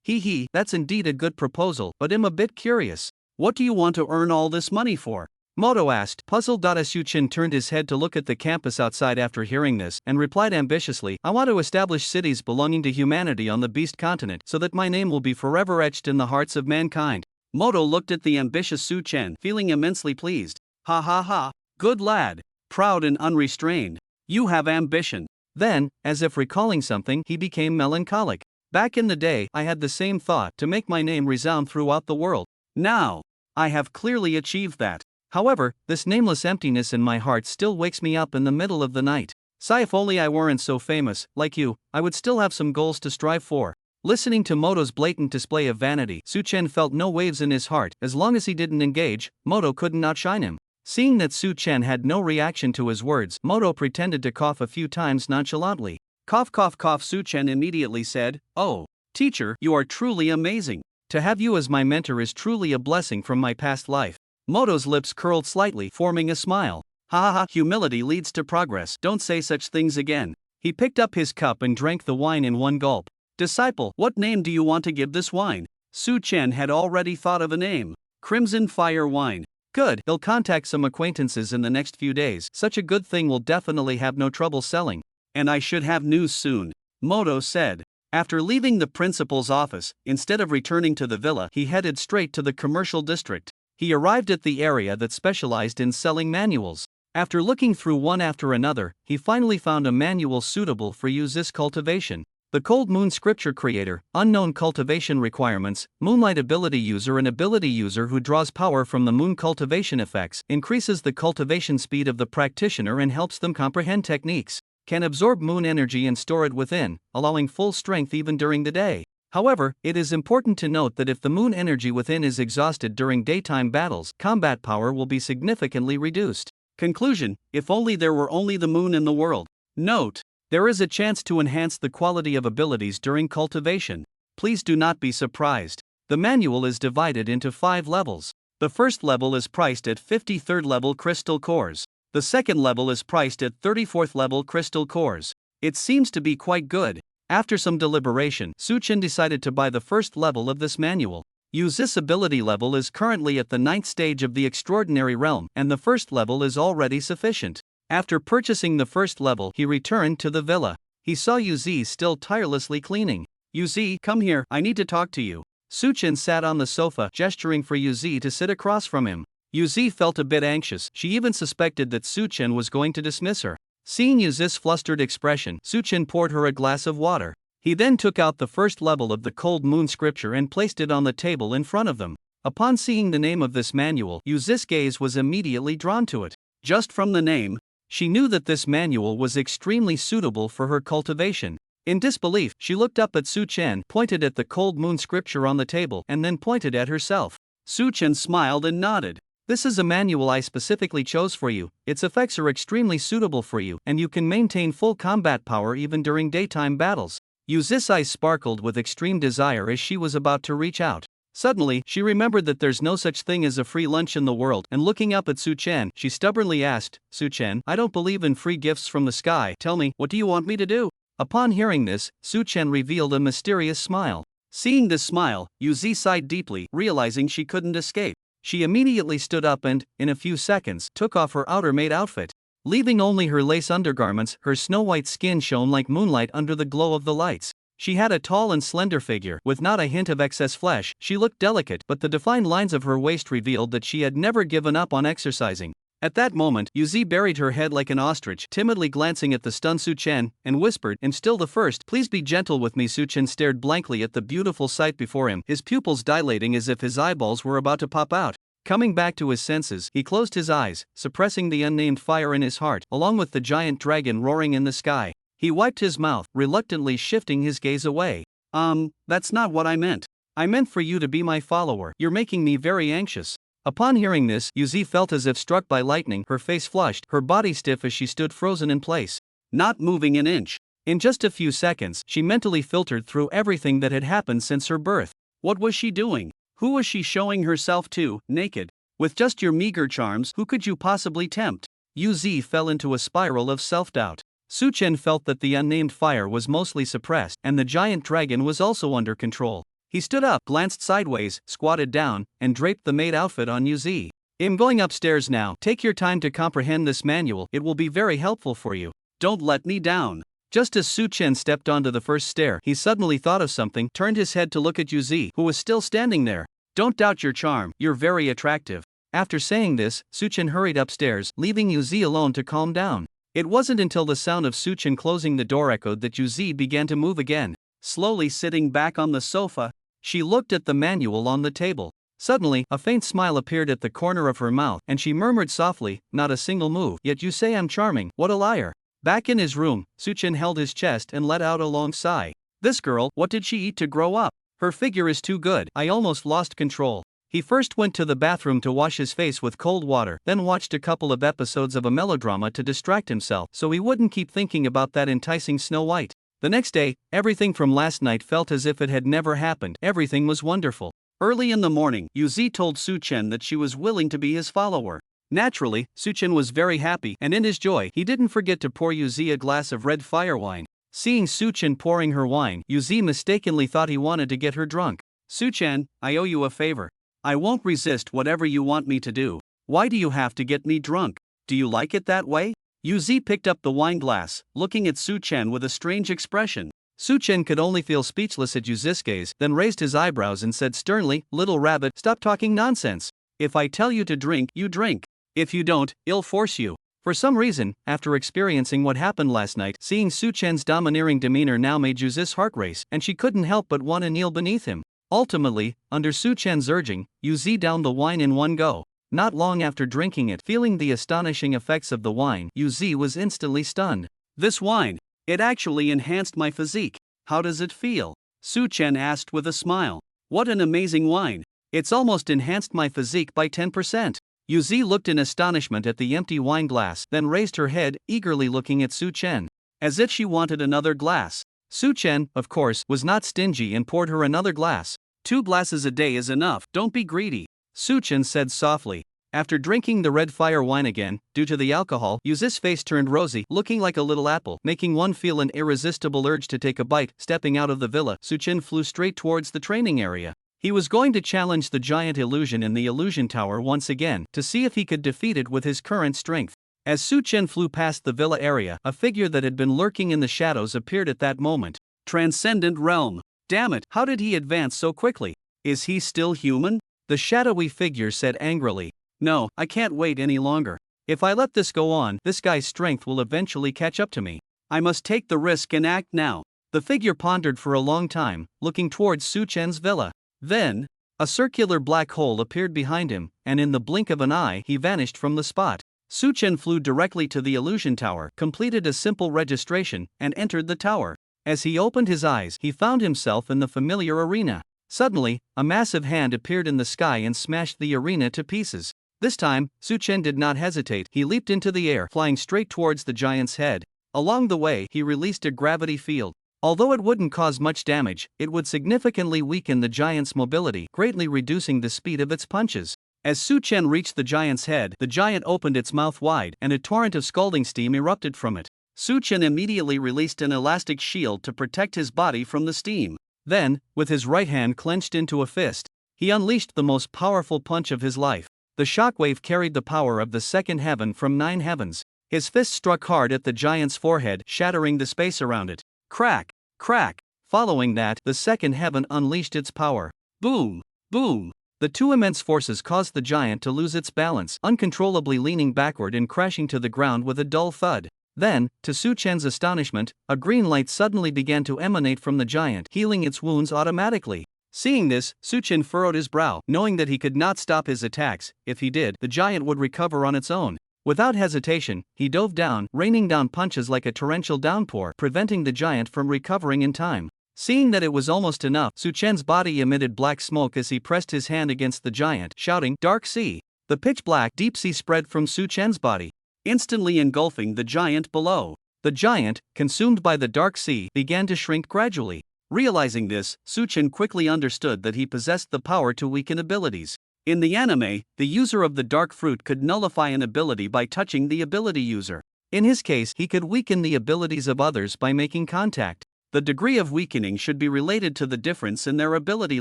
Hee, that's indeed a good proposal, but I'm a bit curious. What do you want to earn all this money for? Moto asked, puzzled. Su-chan turned his head to look at the campus outside after hearing this, and replied ambitiously, I want to establish cities belonging to humanity on the Beast continent so that my name will be forever etched in the hearts of mankind. Moto looked at the ambitious Su-chan, feeling immensely pleased. Ha ha ha, good lad, proud and unrestrained. You have ambition. Then, as if recalling something, he became melancholic. Back in the day, I had the same thought, to make my name resound throughout the world. Now, I have clearly achieved that. However, this nameless emptiness in my heart still wakes me up in the middle of the night. Sigh, if only I weren't so famous, like you, I would still have some goals to strive for. Listening to Moto's blatant display of vanity, Su-chan felt no waves in his heart. As long as he didn't engage, Moto couldn't outshine him. Seeing that Su-chan had no reaction to his words, Moto pretended to cough a few times nonchalantly. Cough cough cough. Su-chan immediately said, Oh, teacher, you are truly amazing. To have you as my mentor is truly a blessing from my past life. Moto's lips curled slightly, forming a smile. Ha ha ha, humility leads to progress, don't say such things again. He picked up his cup and drank the wine in one gulp. Disciple, what name do you want to give this wine? Su-chan had already thought of a name. Crimson Fire Wine. Good, he'll contact some acquaintances in the next few days. Such a good thing will definitely have no trouble selling. And I should have news soon, Moto said. After leaving the principal's office, instead of returning to the villa, he headed straight to the commercial district. He arrived at the area that specialized in selling manuals. After looking through one after another, he finally found a manual suitable for Uzis cultivation. The Cold Moon Scripture Creator, Unknown Cultivation Requirements, Moonlight Ability User. An ability user who draws power from the moon cultivation effects, increases the cultivation speed of the practitioner and helps them comprehend techniques. Can absorb moon energy and store it within, allowing full strength even during the day. However, it is important to note that if the moon energy within is exhausted during daytime battles, combat power will be significantly reduced. Conclusion: if only there were only the moon in the world. Note: there is a chance to enhance the quality of abilities during cultivation. Please do not be surprised. The manual is divided into 5 levels. The first level is priced at 53rd level crystal cores. The second level is priced at 34th level crystal cores. It seems to be quite good. After some deliberation, Su-chan decided to buy the first level of this manual. Uzis ability level is currently at the 9th stage of the extraordinary realm, and the first level is already sufficient. After purchasing the first level, he returned to the villa. He saw Uzi still tirelessly cleaning. Uzi, come here, I need to talk to you. Su-chan sat on the sofa, gesturing for Uzi to sit across from him. Uzi felt a bit anxious. She even suspected that Su-chan was going to dismiss her. Seeing Uzi's flustered expression, Su-chan poured her a glass of water. He then took out the first level of the Cold Moon Scripture and placed it on the table in front of them. Upon seeing the name of this manual, Yuzi's gaze was immediately drawn to it. Just from the name, she knew that this manual was extremely suitable for her cultivation. In disbelief, she looked up at Su-chen, pointed at the cold moon scripture on the table, and then pointed at herself. Su-chen smiled and nodded. This is a manual I specifically chose for you. Its effects are extremely suitable for you, and you can maintain full combat power even during daytime battles. Yuzi's eyes sparkled with extreme desire as she was about to reach out. Suddenly, she remembered that there's no such thing as a free lunch in the world, and looking up at Su-chen, she stubbornly asked, Su-chen, I don't believe in free gifts from the sky. Tell me, what do you want me to do? Upon hearing this, Su-chen revealed a mysterious smile. Seeing this smile, Yuzi sighed deeply, realizing she couldn't escape. She immediately stood up and, in a few seconds, took off her outer maid outfit. Leaving only her lace undergarments, her snow-white skin shone like moonlight under the glow of the lights. She had a tall and slender figure, with not a hint of excess flesh. She looked delicate, but the defined lines of her waist revealed that she had never given up on exercising. At that moment, Yuzi buried her head like an ostrich, timidly glancing at the stunned Su-chen, and whispered, "I'm still the first, please be gentle with me." Su-chen stared blankly at the beautiful sight before him, his pupils dilating as if his eyeballs were about to pop out. Coming back to his senses, he closed his eyes, suppressing the unnamed fire in his heart, along with the giant dragon roaring in the sky. He wiped his mouth, reluctantly shifting his gaze away. That's not what I meant. I meant for you to be my follower. You're making me very anxious." Upon hearing this, Yuzi felt as if struck by lightning, her face flushed, her body stiff as she stood frozen in place, not moving an inch. In just a few seconds, she mentally filtered through everything that had happened since her birth. What was she doing? Who was she showing herself to, naked? With just your meager charms, who could you possibly tempt? Yuzi fell into a spiral of self-doubt. Su-chen felt that the unnamed fire was mostly suppressed, and the giant dragon was also under control. He stood up, glanced sideways, squatted down, and draped the maid outfit on Yuzi. "I'm going upstairs now. Take your time to comprehend this manual, it will be very helpful for you. Don't let me down." Just as Su-chen stepped onto the first stair, he suddenly thought of something, turned his head to look at Yuzi, who was still standing there. "Don't doubt your charm, you're very attractive." After saying this, Su-chen hurried upstairs, leaving Yuzi alone to calm down. It wasn't until the sound of Su-chen closing the door echoed that Yuzi began to move again. Slowly sitting back on the sofa, she looked at the manual on the table. Suddenly, a faint smile appeared at the corner of her mouth, and she murmured softly, "Not a single move, yet you say I'm charming, what a liar." Back in his room, Su-chen held his chest and let out a long sigh. "This girl, what did she eat to grow up? Her figure is too good, I almost lost control." He first went to the bathroom to wash his face with cold water, then watched a couple of episodes of a melodrama to distract himself so he wouldn't keep thinking about that enticing Snow White. The next day, everything from last night felt as if it had never happened. Everything was wonderful. Early in the morning, Yuzi told Su-chen that she was willing to be his follower. Naturally, Su-chen was very happy, and in his joy, he didn't forget to pour Yuzi a glass of red fire wine. Seeing Su-chen pouring her wine, Yuzi mistakenly thought he wanted to get her drunk. "Su-chen, I owe you a favor. I won't resist whatever you want me to do. Why do you have to get me drunk? Do you like it that way?" Yuzi picked up the wine glass, looking at Su-chen with a strange expression. Su-chen could only feel speechless at Yuzi's gaze, then raised his eyebrows and said sternly, "Little rabbit, stop talking nonsense. If I tell you to drink, you drink. If you don't, I'll force you." For some reason, after experiencing what happened last night, seeing Su-chen's domineering demeanor now made Yuzi's heart race, and she couldn't help but want to kneel beneath him. Ultimately, under Su-chen's urging, Yuzi downed the wine in one go. Not long after drinking it, feeling the astonishing effects of the wine, Yuzi was instantly stunned. "This wine, it actually enhanced my physique. How does it feel?" Su-chen asked with a smile. "What an amazing wine. It's almost enhanced my physique by 10%. Yuzi looked in astonishment at the empty wine glass, then raised her head, eagerly looking at Su-chen, as if she wanted another glass. Su-chen, of course, was not stingy and poured her another glass. "2 glasses a day is enough, don't be greedy," Su-chen said softly. After drinking the red fire wine again, due to the alcohol, Yuzi's face turned rosy, looking like a little apple, making one feel an irresistible urge to take a bite. Stepping out of the villa, Su-chen flew straight towards the training area. He was going to challenge the giant illusion in the illusion tower once again, to see if he could defeat it with his current strength. As Su-chen flew past the villa area, a figure that had been lurking in the shadows appeared at that moment. Transcendent Realm. Damn it, how did he advance so quickly? Is he still human? The shadowy figure said angrily. "No, I can't wait any longer. If I let this go on, this guy's strength will eventually catch up to me. I must take the risk and act now." The figure pondered for a long time, looking towards Su-chen's villa. Then, A circular black hole appeared behind him, and in the blink of an eye he vanished from the spot. Suchen flew directly to the illusion tower, completed a simple registration, and entered the tower. As he opened his eyes, he found himself in the familiar arena. Suddenly, a massive hand appeared in the sky and smashed the arena to pieces. This time, Suchen did not hesitate. He leaped into the air, flying straight towards the giant's head. Along the way, he released a gravity field. Although it wouldn't cause much damage, it would significantly weaken the giant's mobility, greatly reducing the speed of its punches. As Suchen reached the giant's head, the giant opened its mouth wide, and a torrent of scalding steam erupted from it. Suchen immediately released an elastic shield to protect his body from the steam. Then, with his right hand clenched into a fist, he unleashed the most powerful punch of his life. The shockwave carried the power of the second heaven from 9 heavens. His fist struck hard at the giant's forehead, shattering the space around it. Crack! Crack! Following that, the second heaven unleashed its power. Boom! Boom! The two immense forces caused the giant to lose its balance, uncontrollably leaning backward and crashing to the ground with a dull thud. Then, to Suchen's astonishment, a green light suddenly began to emanate from the giant, healing its wounds automatically. Seeing this, Suchen furrowed his brow, knowing that he could not stop his attacks. If he did, the giant would recover on its own. Without hesitation, he dove down, raining down punches like a torrential downpour, preventing the giant from recovering in time. Seeing that it was almost enough, Suchen's body emitted black smoke as he pressed his hand against the giant, shouting, "Dark Sea!" The pitch-black deep sea spread from Suchen's body, instantly engulfing the giant below. The giant, consumed by the dark sea, began to shrink gradually. Realizing this, Suchen quickly understood that he possessed the power to weaken abilities. In the anime, the user of the dark fruit could nullify an ability by touching the ability user. In his case, he could weaken the abilities of others by making contact. The degree of weakening should be related to the difference in their ability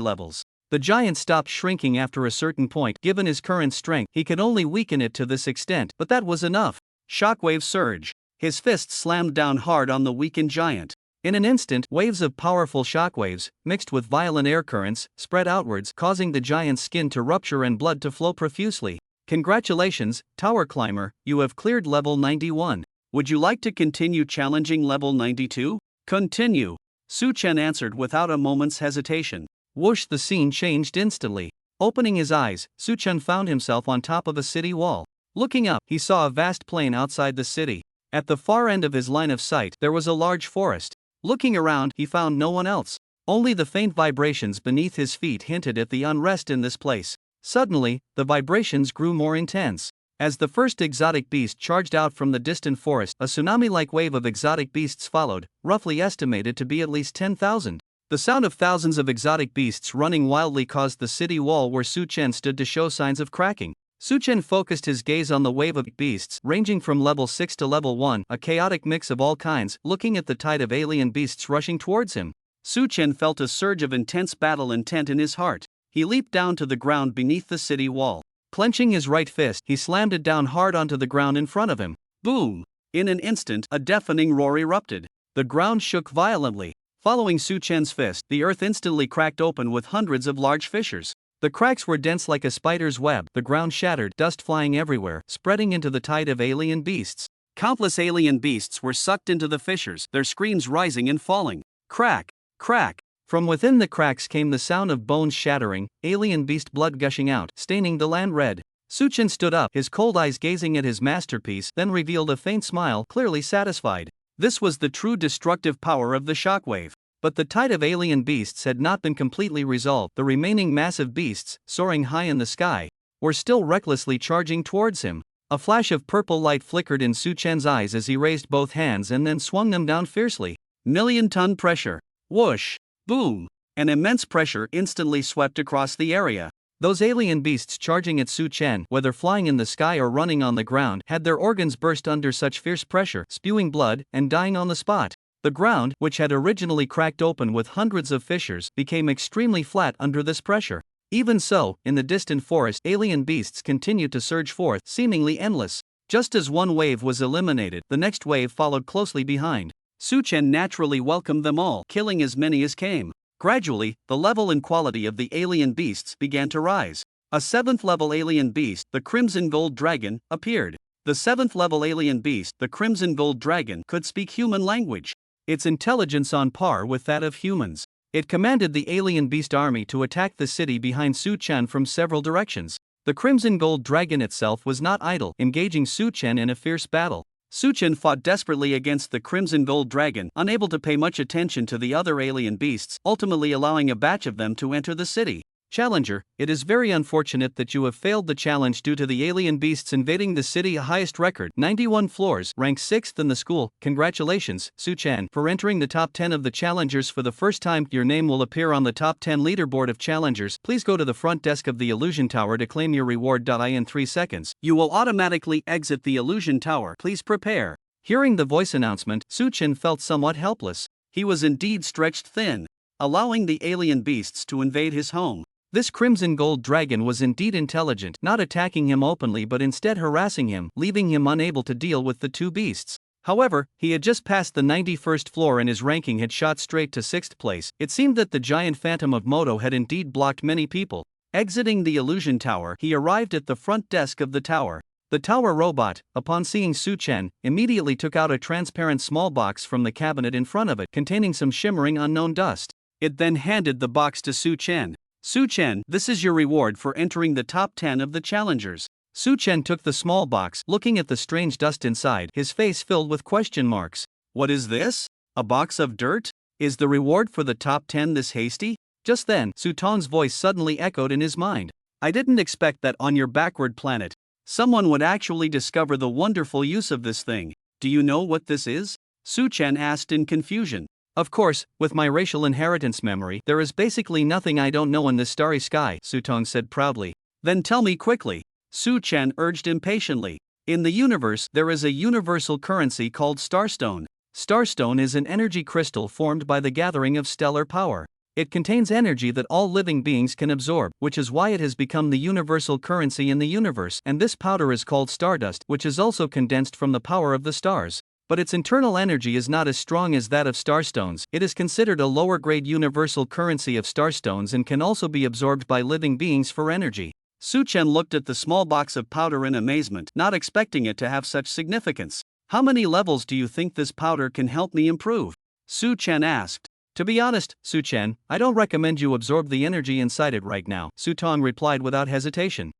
levels. The giant stopped shrinking after a certain point. Given his current strength, he could only weaken it to this extent, but that was enough. Shockwave surge. His fist slammed down hard on the weakened giant. In an instant, waves of powerful shockwaves, mixed with violent air currents, spread outwards, causing the giant's skin to rupture and blood to flow profusely. Congratulations, Tower Climber, you have cleared level 91. Would you like to continue challenging level 92? Continue. Suchen answered without a moment's hesitation. Whoosh, the scene changed instantly. Opening his eyes, Suchen found himself on top of a city wall. Looking up, he saw a vast plain outside the city. At the far end of his line of sight, there was a large forest. Looking around, he found no one else. Only the faint vibrations beneath his feet hinted at the unrest in this place. Suddenly, the vibrations grew more intense. As the first exotic beast charged out from the distant forest, a tsunami-like wave of exotic beasts followed, roughly estimated to be at least 10,000. The sound of thousands of exotic beasts running wildly caused the city wall where Suchen stood to show signs of cracking. Suchen focused his gaze on the wave of beasts, ranging from level 6 to level 1, a chaotic mix of all kinds, looking at the tide of alien beasts rushing towards him. Suchen felt a surge of intense battle intent in his heart. He leaped down to the ground beneath the city wall. Clenching his right fist, he slammed it down hard onto the ground in front of him. Boom! In an instant, a deafening roar erupted. The ground shook violently. Following Suchen's fist, the earth instantly cracked open with hundreds of large fissures. The cracks were dense like a spider's web, the ground shattered, dust flying everywhere, spreading into the tide of alien beasts. Countless alien beasts were sucked into the fissures, their screams rising and falling. Crack! Crack! From within the cracks came the sound of bones shattering, alien beast blood gushing out, staining the land red. Suchen stood up, his cold eyes gazing at his masterpiece, then revealed a faint smile, clearly satisfied. This was the true destructive power of the shockwave. But the tide of alien beasts had not been completely resolved. The remaining massive beasts, soaring high in the sky, were still recklessly charging towards him. A flash of purple light flickered in Suchen's eyes as he raised both hands and then swung them down fiercely. Million-ton pressure. Whoosh! Boom! An immense pressure instantly swept across the area. Those alien beasts charging at Suchen, whether flying in the sky or running on the ground, had their organs burst under such fierce pressure, spewing blood and dying on the spot. The ground, which had originally cracked open with hundreds of fissures, became extremely flat under this pressure. Even so, in the distant forest, alien beasts continued to surge forth, seemingly endless. Just as one wave was eliminated, the next wave followed closely behind. Suchen naturally welcomed them all, killing as many as came. Gradually, the level and quality of the alien beasts began to rise. A 7th-level alien beast, the Crimson Gold Dragon, appeared. The 7th-level alien beast, the Crimson Gold Dragon, could speak human language. Its intelligence on par with that of humans. It commanded the alien beast army to attack the city behind Su Chen from several directions. The Crimson Gold Dragon itself was not idle, engaging Su Chen in a fierce battle. Su Chen fought desperately against the Crimson Gold Dragon, unable to pay much attention to the other alien beasts, ultimately allowing a batch of them to enter the city. Challenger, it is very unfortunate that you have failed the challenge due to the alien beasts invading the city. Highest record, 91 floors, ranked 6th in the school. Congratulations, Su Chen, for entering the top 10 of the challengers for the first time. Your name will appear on the top 10 leaderboard of challengers. Please go to the front desk of the illusion tower to claim your reward. In 3 seconds, you will automatically exit the illusion tower. Please prepare. Hearing the voice announcement, Su Chen felt somewhat helpless. He was indeed stretched thin, allowing the alien beasts to invade his home. This Crimson Gold Dragon was indeed intelligent, not attacking him openly but instead harassing him, leaving him unable to deal with the two beasts. However, he had just passed the 91st floor and his ranking had shot straight to 6th place. It seemed that the giant phantom of Moto had indeed blocked many people. Exiting the illusion tower, he arrived at the front desk of the tower. The tower robot, upon seeing Su Chen, immediately took out a transparent small box from the cabinet in front of it, containing some shimmering unknown dust. It then handed the box to Su Chen. Su Chen, this is your reward for entering the top 10 of the challengers. Su Chen took the small box, looking at the strange dust inside, his face filled with question marks. What is this? A box of dirt? Is the reward for the top 10 this hasty? Just then, Su Tong's voice suddenly echoed in his mind. I didn't expect that on your backward planet, someone would actually discover the wonderful use of this thing. Do you know what this is? Su Chen asked in confusion. Of course, with my racial inheritance memory, there is basically nothing I don't know in this starry sky, Su Tong said proudly. Then tell me quickly, Su Chen urged impatiently. In the universe, there is a universal currency called Starstone. Starstone is an energy crystal formed by the gathering of stellar power. It contains energy that all living beings can absorb, which is why it has become the universal currency in the universe, and this powder is called stardust, which is also condensed from the power of the stars. But its internal energy is not as strong as that of starstones. It is considered a lower-grade universal currency of starstones and can also be absorbed by living beings for energy. Su Chen looked at the small box of powder in amazement, not expecting it to have such significance. How many levels do you think this powder can help me improve? Su Chen asked. To be honest, Su Chen, I don't recommend you absorb the energy inside it right now, Su Tong replied without hesitation.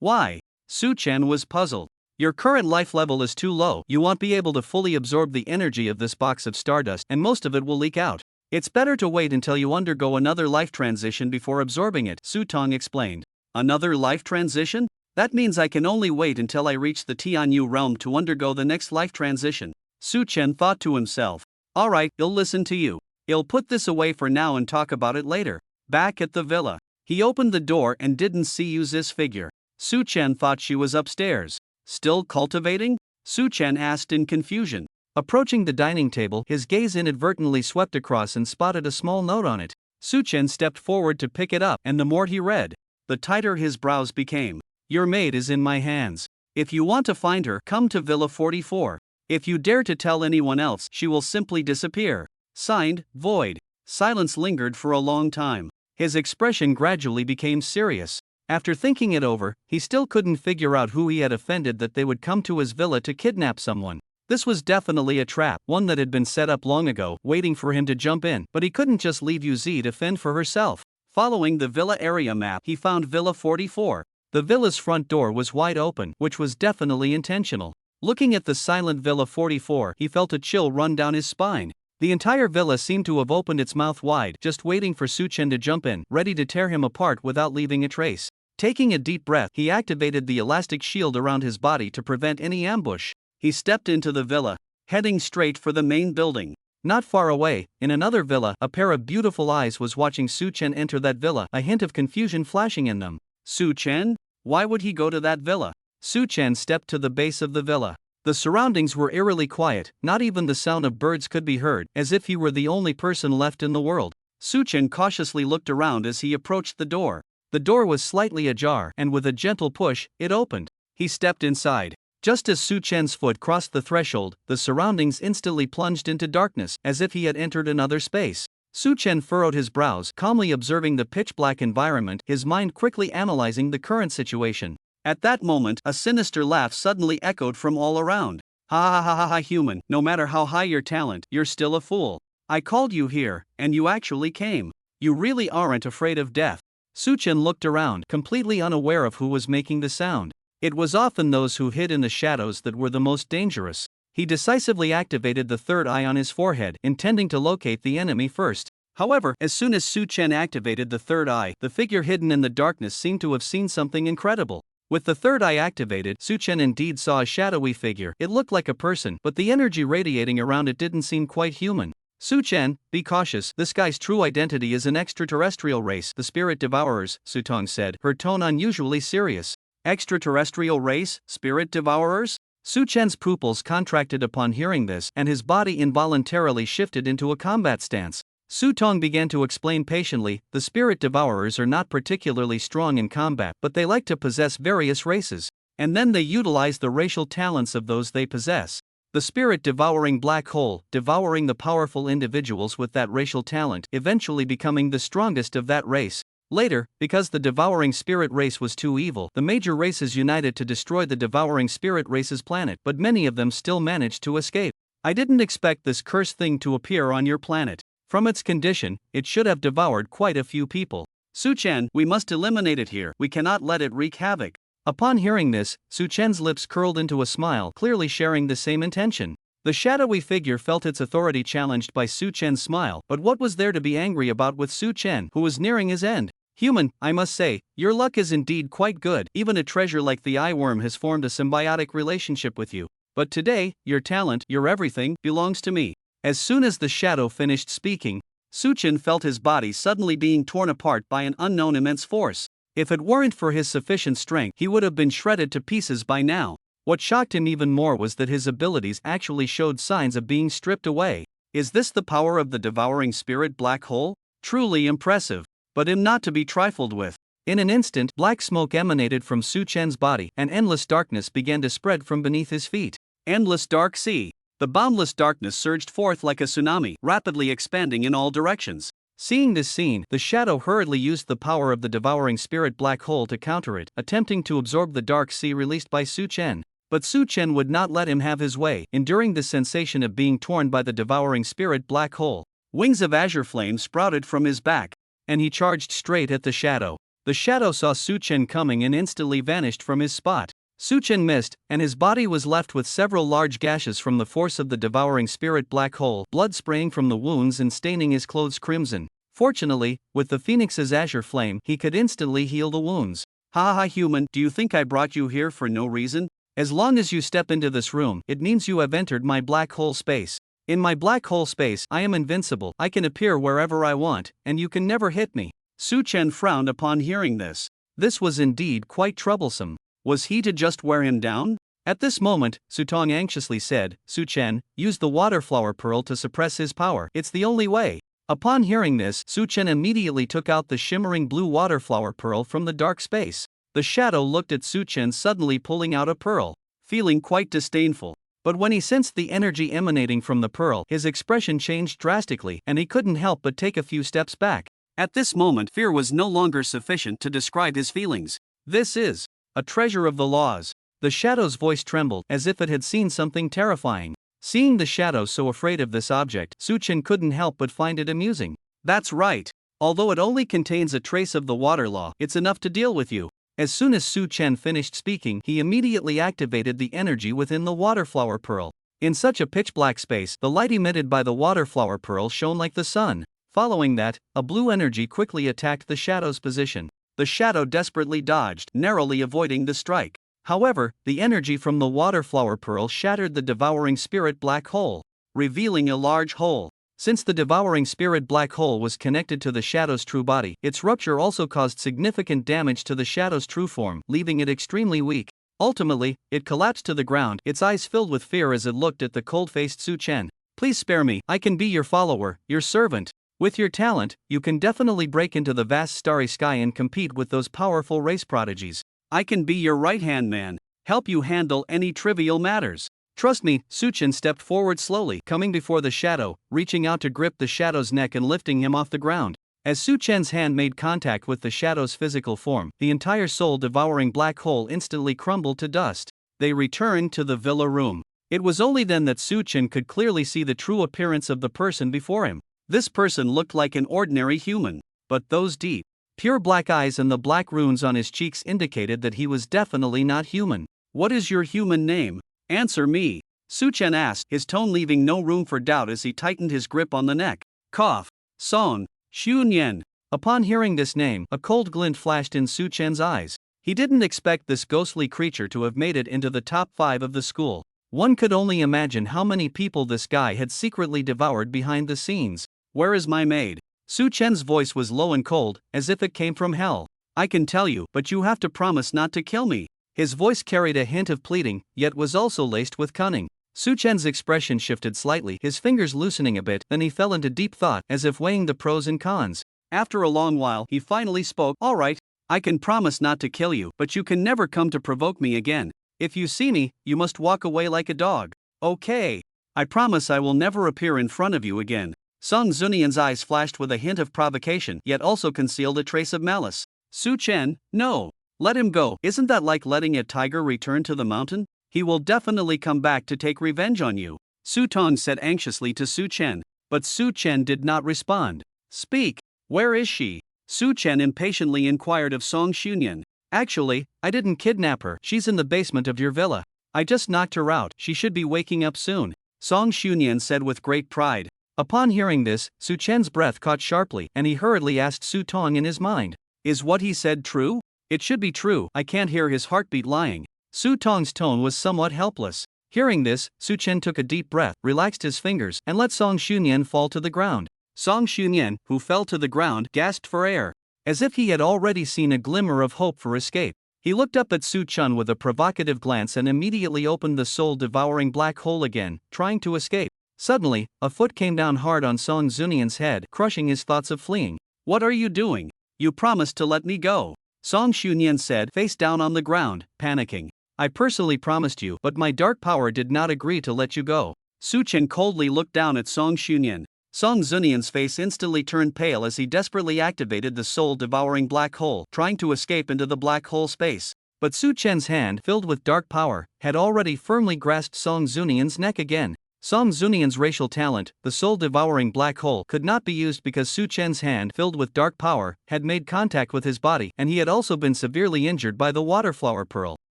Why? Su Chen was puzzled. Your current life level is too low. You won't be able to fully absorb the energy of this box of stardust, and most of it will leak out. It's better to wait until you undergo another life transition before absorbing it, Su Tong explained. Another life transition? That means I can only wait until I reach the Tianyu realm to undergo the next life transition. Su Chen thought to himself. Alright, I'll listen to you. I'll put this away for now and talk about it later. Back at the villa, he opened the door and didn't see Yu's figure. Su Chen thought she was upstairs. Still cultivating? Su Chen asked in confusion. Approaching the dining table, his gaze inadvertently swept across and spotted a small note on it. Su Chen stepped forward to pick it up, and the more he read, the tighter his brows became. Your maid is in my hands. If you want to find her, come to Villa 44. If you dare to tell anyone else, she will simply disappear. Signed, Void. Silence lingered for a long time. His expression gradually became serious. After thinking it over, he still couldn't figure out who he had offended that they would come to his villa to kidnap someone. This was definitely a trap, one that had been set up long ago, waiting for him to jump in, but he couldn't just leave Yuzi to fend for herself. Following the villa area map, he found Villa 44. The villa's front door was wide open, which was definitely intentional. Looking at the silent Villa 44, he felt a chill run down his spine. The entire villa seemed to have opened its mouth wide, just waiting for Su Chen to jump in, ready to tear him apart without leaving a trace. Taking a deep breath, he activated the elastic shield around his body to prevent any ambush. He stepped into the villa, heading straight for the main building. Not far away, in another villa, a pair of beautiful eyes was watching Su Chen enter that villa, a hint of confusion flashing in them. Su Chen? Why would he go to that villa? Su Chen stepped to the base of the villa. The surroundings were eerily quiet, not even the sound of birds could be heard, as if he were the only person left in the world. Su Chen cautiously looked around as he approached the door. The door was slightly ajar, and with a gentle push, it opened. He stepped inside. Just as Su Chen's foot crossed the threshold, the surroundings instantly plunged into darkness, as if he had entered another space. Su Chen furrowed his brows, calmly observing the pitch-black environment, his mind quickly analyzing the current situation. At that moment, a sinister laugh suddenly echoed from all around. Ha ha ha ha ha, human, no matter how high your talent, you're still a fool. I called you here, and you actually came. You really aren't afraid of death. Suchen looked around, completely unaware of who was making the sound. It was often those who hid in the shadows that were the most dangerous. He decisively activated the third eye on his forehead, intending to locate the enemy first. However, as soon as Suchen activated the third eye, the figure hidden in the darkness seemed to have seen something incredible. With the third eye activated, Suchen indeed saw a shadowy figure. It looked like a person, but the energy radiating around it didn't seem quite human. Suchen, be cautious, this guy's true identity is an extraterrestrial race, the Spirit Devourers, Sutong said, her tone unusually serious. Extraterrestrial race, Spirit Devourers? Suchen's pupils contracted upon hearing this, and his body involuntarily shifted into a combat stance. Sutong began to explain patiently, the Spirit Devourers are not particularly strong in combat, but they like to possess various races. And then they utilize the racial talents of those they possess. The spirit-devouring black hole, devouring the powerful individuals with that racial talent, eventually becoming the strongest of that race. Later, because the devouring spirit race was too evil, the major races united to destroy the devouring spirit race's planet, but many of them still managed to escape. I didn't expect this cursed thing to appear on your planet. From its condition, it should have devoured quite a few people. Suchen, we must eliminate it here. We cannot let it wreak havoc. Upon hearing this, Suchen's lips curled into a smile, clearly sharing the same intention. The shadowy figure felt its authority challenged by Suchen's smile, but what was there to be angry about with Suchen, who was nearing his end? Human, I must say, your luck is indeed quite good. Even a treasure like the eye worm has formed a symbiotic relationship with you. But today, your talent, your everything, belongs to me. As soon as the shadow finished speaking, Suchen felt his body suddenly being torn apart by an unknown immense force. If it weren't for his sufficient strength, he would have been shredded to pieces by now. What shocked him even more was that his abilities actually showed signs of being stripped away. Is this the power of the devouring spirit black hole? Truly impressive, but not to be trifled with. In an instant, black smoke emanated from Suchen's body, and endless darkness began to spread from beneath his feet. Endless dark sea. The boundless darkness surged forth like a tsunami, rapidly expanding in all directions. Seeing this scene, the shadow hurriedly used the power of the devouring spirit black hole to counter it, attempting to absorb the dark sea released by Suchen. But Suchen would not let him have his way, enduring the sensation of being torn by the devouring spirit black hole. Wings of azure flame sprouted from his back, and he charged straight at the shadow. The shadow saw Suchen coming and instantly vanished from his spot. Suchen missed, and his body was left with several large gashes from the force of the devouring spirit black hole, blood spraying from the wounds and staining his clothes crimson. Fortunately, with the phoenix's azure flame, he could instantly heal the wounds. Ha ha human, do you think I brought you here for no reason? As long as you step into this room, it means you have entered my black hole space. In my black hole space, I am invincible, I can appear wherever I want, and you can never hit me. Suchen frowned upon hearing this. This was indeed quite troublesome. Was he to just wear him down? At this moment, Sutong anxiously said, Suchen, use the waterflower pearl to suppress his power. It's the only way. Upon hearing this, Suchen immediately took out the shimmering blue waterflower pearl from the dark space. The shadow looked at Suchen suddenly pulling out a pearl, feeling quite disdainful. But when he sensed the energy emanating from the pearl, his expression changed drastically, and he couldn't help but take a few steps back. At this moment, fear was no longer sufficient to describe his feelings. This is a treasure of the laws. The shadow's voice trembled, as if it had seen something terrifying. Seeing the shadow so afraid of this object, Suchen couldn't help but find it amusing. That's right. Although it only contains a trace of the water law, it's enough to deal with you. As soon as Suchen finished speaking, he immediately activated the energy within the waterflower pearl. In such a pitch-black space, the light emitted by the waterflower pearl shone like the sun. Following that, a blue energy quickly attacked the shadow's position. The shadow desperately dodged, narrowly avoiding the strike. However, the energy from the waterflower pearl shattered the devouring spirit black hole, revealing a large hole. Since the devouring spirit black hole was connected to the shadow's true body, its rupture also caused significant damage to the shadow's true form, leaving it extremely weak. Ultimately, it collapsed to the ground, its eyes filled with fear as it looked at the cold-faced Suchen. Please spare me, I can be your follower, your servant. With your talent, you can definitely break into the vast starry sky and compete with those powerful race prodigies. I can be your right-hand man, help you handle any trivial matters. Trust me. Suchen stepped forward slowly, coming before the shadow, reaching out to grip the shadow's neck and lifting him off the ground. As Suchen's hand made contact with the shadow's physical form, the entire soul-devouring black hole instantly crumbled to dust. They returned to the villa room. It was only then that Su Chen could clearly see the true appearance of the person before him. This person looked like an ordinary human, but those deep, pure black eyes and the black runes on his cheeks indicated that he was definitely not human. "What is your human name? Answer me," Su Chen asked, his tone leaving no room for doubt as he tightened his grip on the neck. Cough. Song Xunyan. Upon hearing this name, a cold glint flashed in Su Chen's eyes. He didn't expect this ghostly creature to have made it into the top 5 of the school. One could only imagine how many people this guy had secretly devoured behind the scenes. "Where is my maid?" Su Chen's voice was low and cold, as if it came from hell. "I can tell you, but you have to promise not to kill me." His voice carried a hint of pleading, yet was also laced with cunning. Su Chen's expression shifted slightly, his fingers loosening a bit, then he fell into deep thought, as if weighing the pros and cons. After a long while, he finally spoke. "All right, I can promise not to kill you, but you can never come to provoke me again. If you see me, you must walk away like a dog." "Okay. I promise I will never appear in front of you again." Song Zunian's eyes flashed with a hint of provocation, yet also concealed a trace of malice. "Su Chen, no. Let him go. Isn't that like letting a tiger return to the mountain? He will definitely come back to take revenge on you," Su Tong said anxiously to Su Chen. But Su Chen did not respond. "Speak. Where is she?" Su Chen impatiently inquired of Song Xunyan. "Actually, I didn't kidnap her. She's in the basement of your villa. I just knocked her out. She should be waking up soon," Song Xunyan said with great pride. Upon hearing this, Su Chen's breath caught sharply, and he hurriedly asked Su Tong in his mind, "Is what he said true? It should be true. I can't hear his heartbeat lying." Su Tong's tone was somewhat helpless. Hearing this, Su Chen took a deep breath, relaxed his fingers, and let Song Xunyan fall to the ground. Song Xunyan, who fell to the ground, gasped for air. As if he had already seen a glimmer of hope for escape, he looked up at Su Chen with a provocative glance and immediately opened the soul-devouring black hole again, trying to escape. Suddenly, a foot came down hard on Song Zunian's head, crushing his thoughts of fleeing. "What are you doing? You promised to let me go," Song Xunyan said, face down on the ground, panicking. "I personally promised you, but my dark power did not agree to let you go." Su Chen coldly looked down at Song Xunyan. Song Zunian's face instantly turned pale as he desperately activated the soul-devouring black hole, trying to escape into the black hole space. But Su Chen's hand, filled with dark power, had already firmly grasped Song Zunian's neck again. Song Zunian's racial talent, the soul-devouring black hole, could not be used because Su Chen's hand, filled with dark power, had made contact with his body, and he had also been severely injured by the waterflower pearl.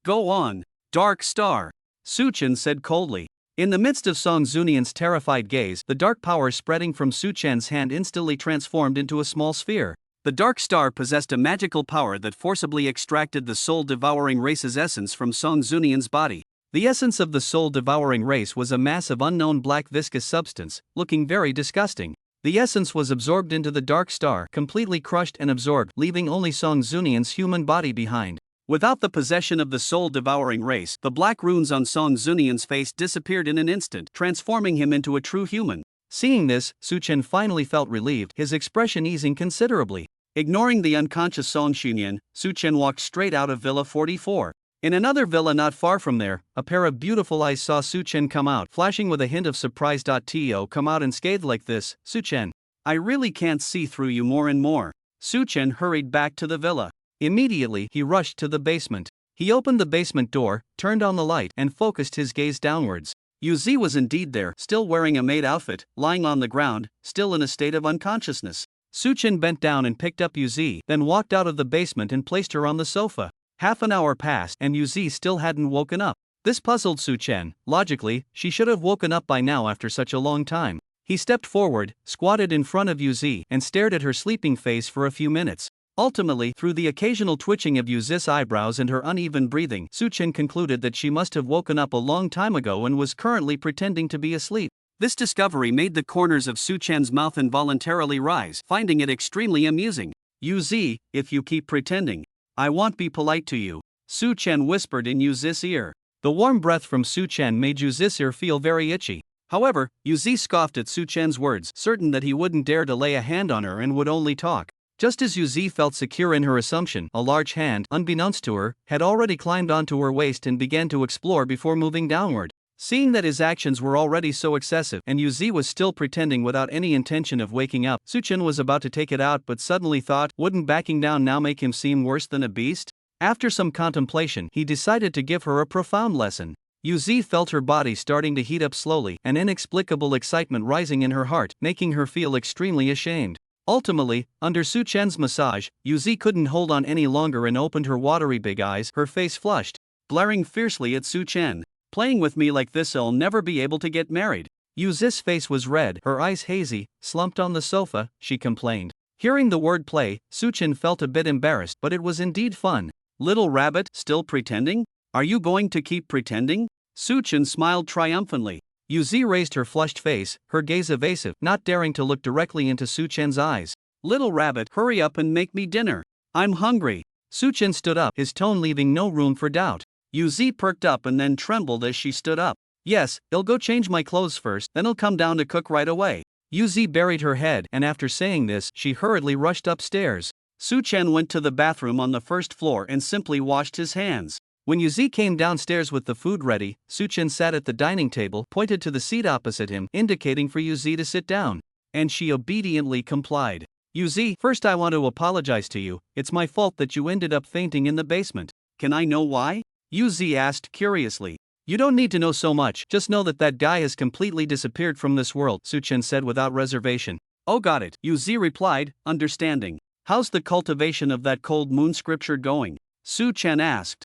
"Go on, Dark Star," Su Chen said coldly. In the midst of Song Zunian's terrified gaze, the dark power spreading from Su Chen's hand instantly transformed into a small sphere. The Dark Star possessed a magical power that forcibly extracted the soul-devouring race's essence from Song Zunian's body. The essence of the soul-devouring race was a mass of unknown black viscous substance, looking very disgusting. The essence was absorbed into the Dark Star, completely crushed and absorbed, leaving only Song Zunian's human body behind. Without the possession of the soul-devouring race, the black runes on Song Zunian's face disappeared in an instant, transforming him into a true human. Seeing this, Su Chen finally felt relieved, his expression easing considerably. Ignoring the unconscious Song Xunyan, Su Chen walked straight out of Villa 44. In another villa not far from there, a pair of beautiful eyes saw Su Chen come out, flashing with a hint of surprise. To come out unscathed like this, Su Chen. "I really can't see through you more and more." Su Chen hurried back to the villa. Immediately, he rushed to the basement. He opened the basement door, turned on the light, and focused his gaze downwards. Yu Zi was indeed there, still wearing a maid outfit, lying on the ground, still in a state of unconsciousness. Su Chen bent down and picked up Yu Zi, then walked out of the basement and placed her on the sofa. Half an hour passed and Yu Zi still hadn't woken up. This puzzled Su Chen. Logically, she should have woken up by now after such a long time. He stepped forward, squatted in front of Yu Zi, and stared at her sleeping face for a few minutes. Ultimately, through the occasional twitching of Yu Zi's eyebrows and her uneven breathing, Su Chen concluded that she must have woken up a long time ago and was currently pretending to be asleep. This discovery made the corners of Su Chen's mouth involuntarily rise, finding it extremely amusing. "Yu Zi, if you keep pretending, I won't be polite to you," Su Chen whispered in Yu Zi's ear. The warm breath from Su Chen made Yu Zi's ear feel very itchy. However, Yu Zi scoffed at Su Chen's words, certain that he wouldn't dare to lay a hand on her and would only talk. Just as Yu Zi felt secure in her assumption, a large hand, unbeknownst to her, had already climbed onto her waist and began to explore before moving downward. Seeing that his actions were already so excessive and Yu Zi was still pretending without any intention of waking up, Su Chen was about to take it out but suddenly thought, wouldn't backing down now make him seem worse than a beast? After some contemplation, he decided to give her a profound lesson. Yuzi felt her body starting to heat up slowly, an inexplicable excitement rising in her heart, making her feel extremely ashamed. Ultimately, under Su Chen's massage, Yuzi couldn't hold on any longer and opened her watery big eyes, her face flushed, glaring fiercely at Su Chen. Playing with me like this, I'll never be able to get married. Yuzi's face was red, her eyes hazy, slumped on the sofa, she complained. Hearing the word play, Su Chen felt a bit embarrassed, but it was indeed fun. Little rabbit, still pretending? Are you going to keep pretending? Su Chen smiled triumphantly. Yuzi raised her flushed face, her gaze evasive, not daring to look directly into Su Chen's eyes. Little rabbit, hurry up and make me dinner. I'm hungry. Su Chen stood up, his tone leaving no room for doubt. Yuzi perked up and then trembled as she stood up. Yes, I'll go change my clothes first, then I'll come down to cook right away. Yuzi buried her head, and after saying this, she hurriedly rushed upstairs. Su Chen went to the bathroom on the first floor and simply washed his hands. When Yuzi came downstairs with the food ready, Su Chen sat at the dining table, pointed to the seat opposite him, indicating for Yuzi to sit down. And she obediently complied. Yuzi, first I want to apologize to you, it's my fault that you ended up fainting in the basement. Can I know why? Yuzi asked curiously. You don't need to know so much, just know that guy has completely disappeared from this world, Su Chen said without reservation. Oh, got it, Yuzi replied, understanding. How's the cultivation of that cold moon scripture going? Su Chen asked.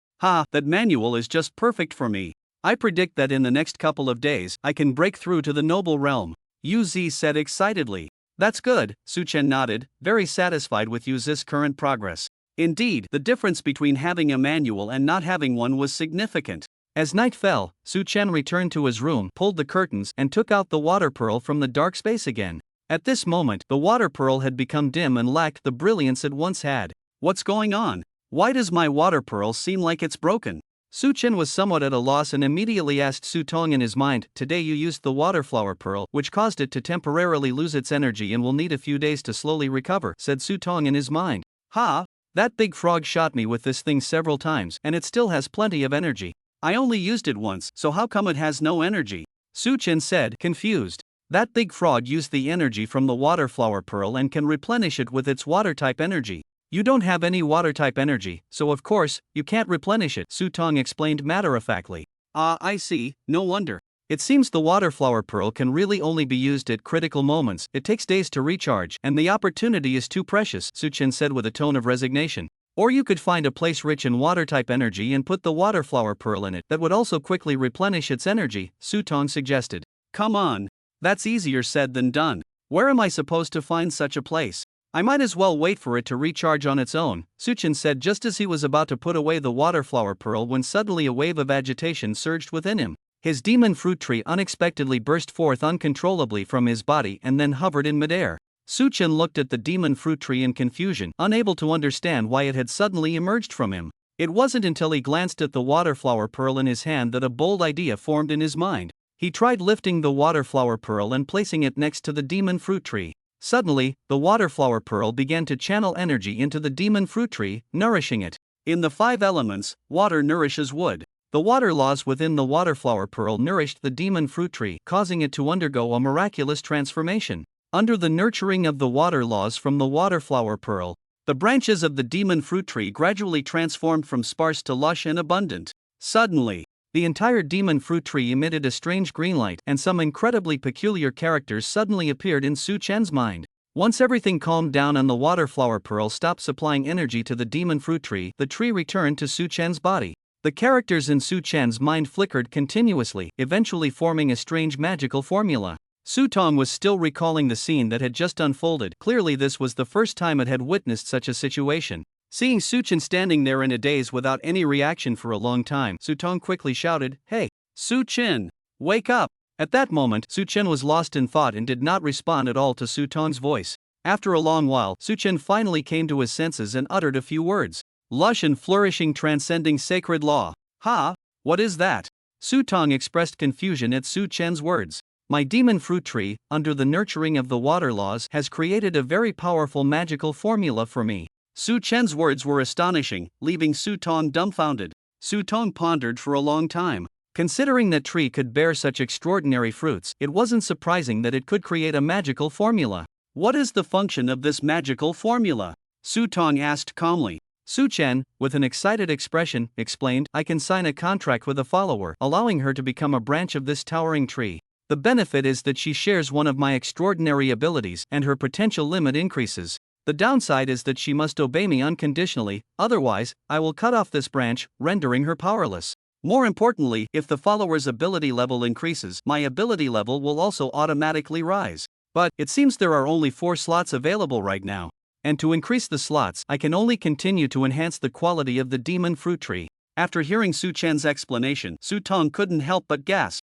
That manual is just perfect for me. I predict that in the next couple of days, I can break through to the noble realm. Yuzi said excitedly. That's good, Su Chen nodded, very satisfied with Yuzi's current progress. Indeed, the difference between having a manual and not having one was significant. As night fell, Su Chen returned to his room, pulled the curtains, and took out the water pearl from the dark space again. At this moment, the water pearl had become dim and lacked the brilliance it once had. What's going on? Why does my water pearl seem like it's broken? Su Chen was somewhat at a loss and immediately asked Su Tong in his mind. Today you used the water flower pearl, which caused it to temporarily lose its energy and will need a few days to slowly recover, said Su Tong in his mind. That big frog shot me with this thing several times, and it still has plenty of energy. I only used it once, so how come it has no energy? Su Chen said, confused. That big frog used the energy from the water flower pearl and can replenish it with its water-type energy. You don't have any water-type energy, so of course, you can't replenish it, Su Tong explained matter-of-factly. I see, no wonder. It seems the water flower pearl can really only be used at critical moments, it takes days to recharge, and the opportunity is too precious, Su Chen said with a tone of resignation. Or you could find a place rich in water-type energy and put the water flower pearl in it that would also quickly replenish its energy, Su Tong suggested. Come on. That's easier said than done. Where am I supposed to find such a place? I might as well wait for it to recharge on its own, Su Chen said just as he was about to put away the water flower pearl when suddenly a wave of agitation surged within him. His demon fruit tree unexpectedly burst forth uncontrollably from his body and then hovered in midair. Su Chen looked at the demon fruit tree in confusion, unable to understand why it had suddenly emerged from him. It wasn't until he glanced at the water flower pearl in his hand that a bold idea formed in his mind. He tried lifting the water flower pearl and placing it next to the demon fruit tree. Suddenly, the water flower pearl began to channel energy into the demon fruit tree, nourishing it. In the 5 elements, water nourishes wood. The water laws within the water flower pearl nourished the demon fruit tree, causing it to undergo a miraculous transformation. Under the nurturing of the water laws from the water flower pearl, the branches of the demon fruit tree gradually transformed from sparse to lush and abundant. Suddenly, the entire demon fruit tree emitted a strange green light, and some incredibly peculiar characters suddenly appeared in Su Chen's mind. Once everything calmed down and the water flower pearl stopped supplying energy to the demon fruit tree, the tree returned to Su Chen's body. The characters in Su Chen's mind flickered continuously, eventually forming a strange magical formula. Su Tong was still recalling the scene that had just unfolded. Clearly this was the first time it had witnessed such a situation. Seeing Su Chen standing there in a daze without any reaction for a long time, Su Tong quickly shouted, "Hey, Su Chen, wake up!" At that moment, Su Chen was lost in thought and did not respond at all to Su Tong's voice. After a long while, Su Chen finally came to his senses and uttered a few words. Lush and flourishing transcending sacred law. What is that? Su Tong expressed confusion at Su Chen's words. My demon fruit tree, under the nurturing of the water laws, has created a very powerful magical formula for me. Su Chen's words were astonishing, leaving Su Tong dumbfounded. Su Tong pondered for a long time. Considering that tree could bear such extraordinary fruits, it wasn't surprising that it could create a magical formula. What is the function of this magical formula? Su Tong asked calmly. Su Chen, with an excited expression, explained, I can sign a contract with a follower, allowing her to become a branch of this towering tree. The benefit is that she shares one of my extraordinary abilities and her potential limit increases. The downside is that she must obey me unconditionally, otherwise, I will cut off this branch, rendering her powerless. More importantly, if the follower's ability level increases, my ability level will also automatically rise. But, it seems there are only 4 slots available right now. And to increase the slots, I can only continue to enhance the quality of the demon fruit tree. After hearing Su Chen's explanation, Su Tong couldn't help but gasp.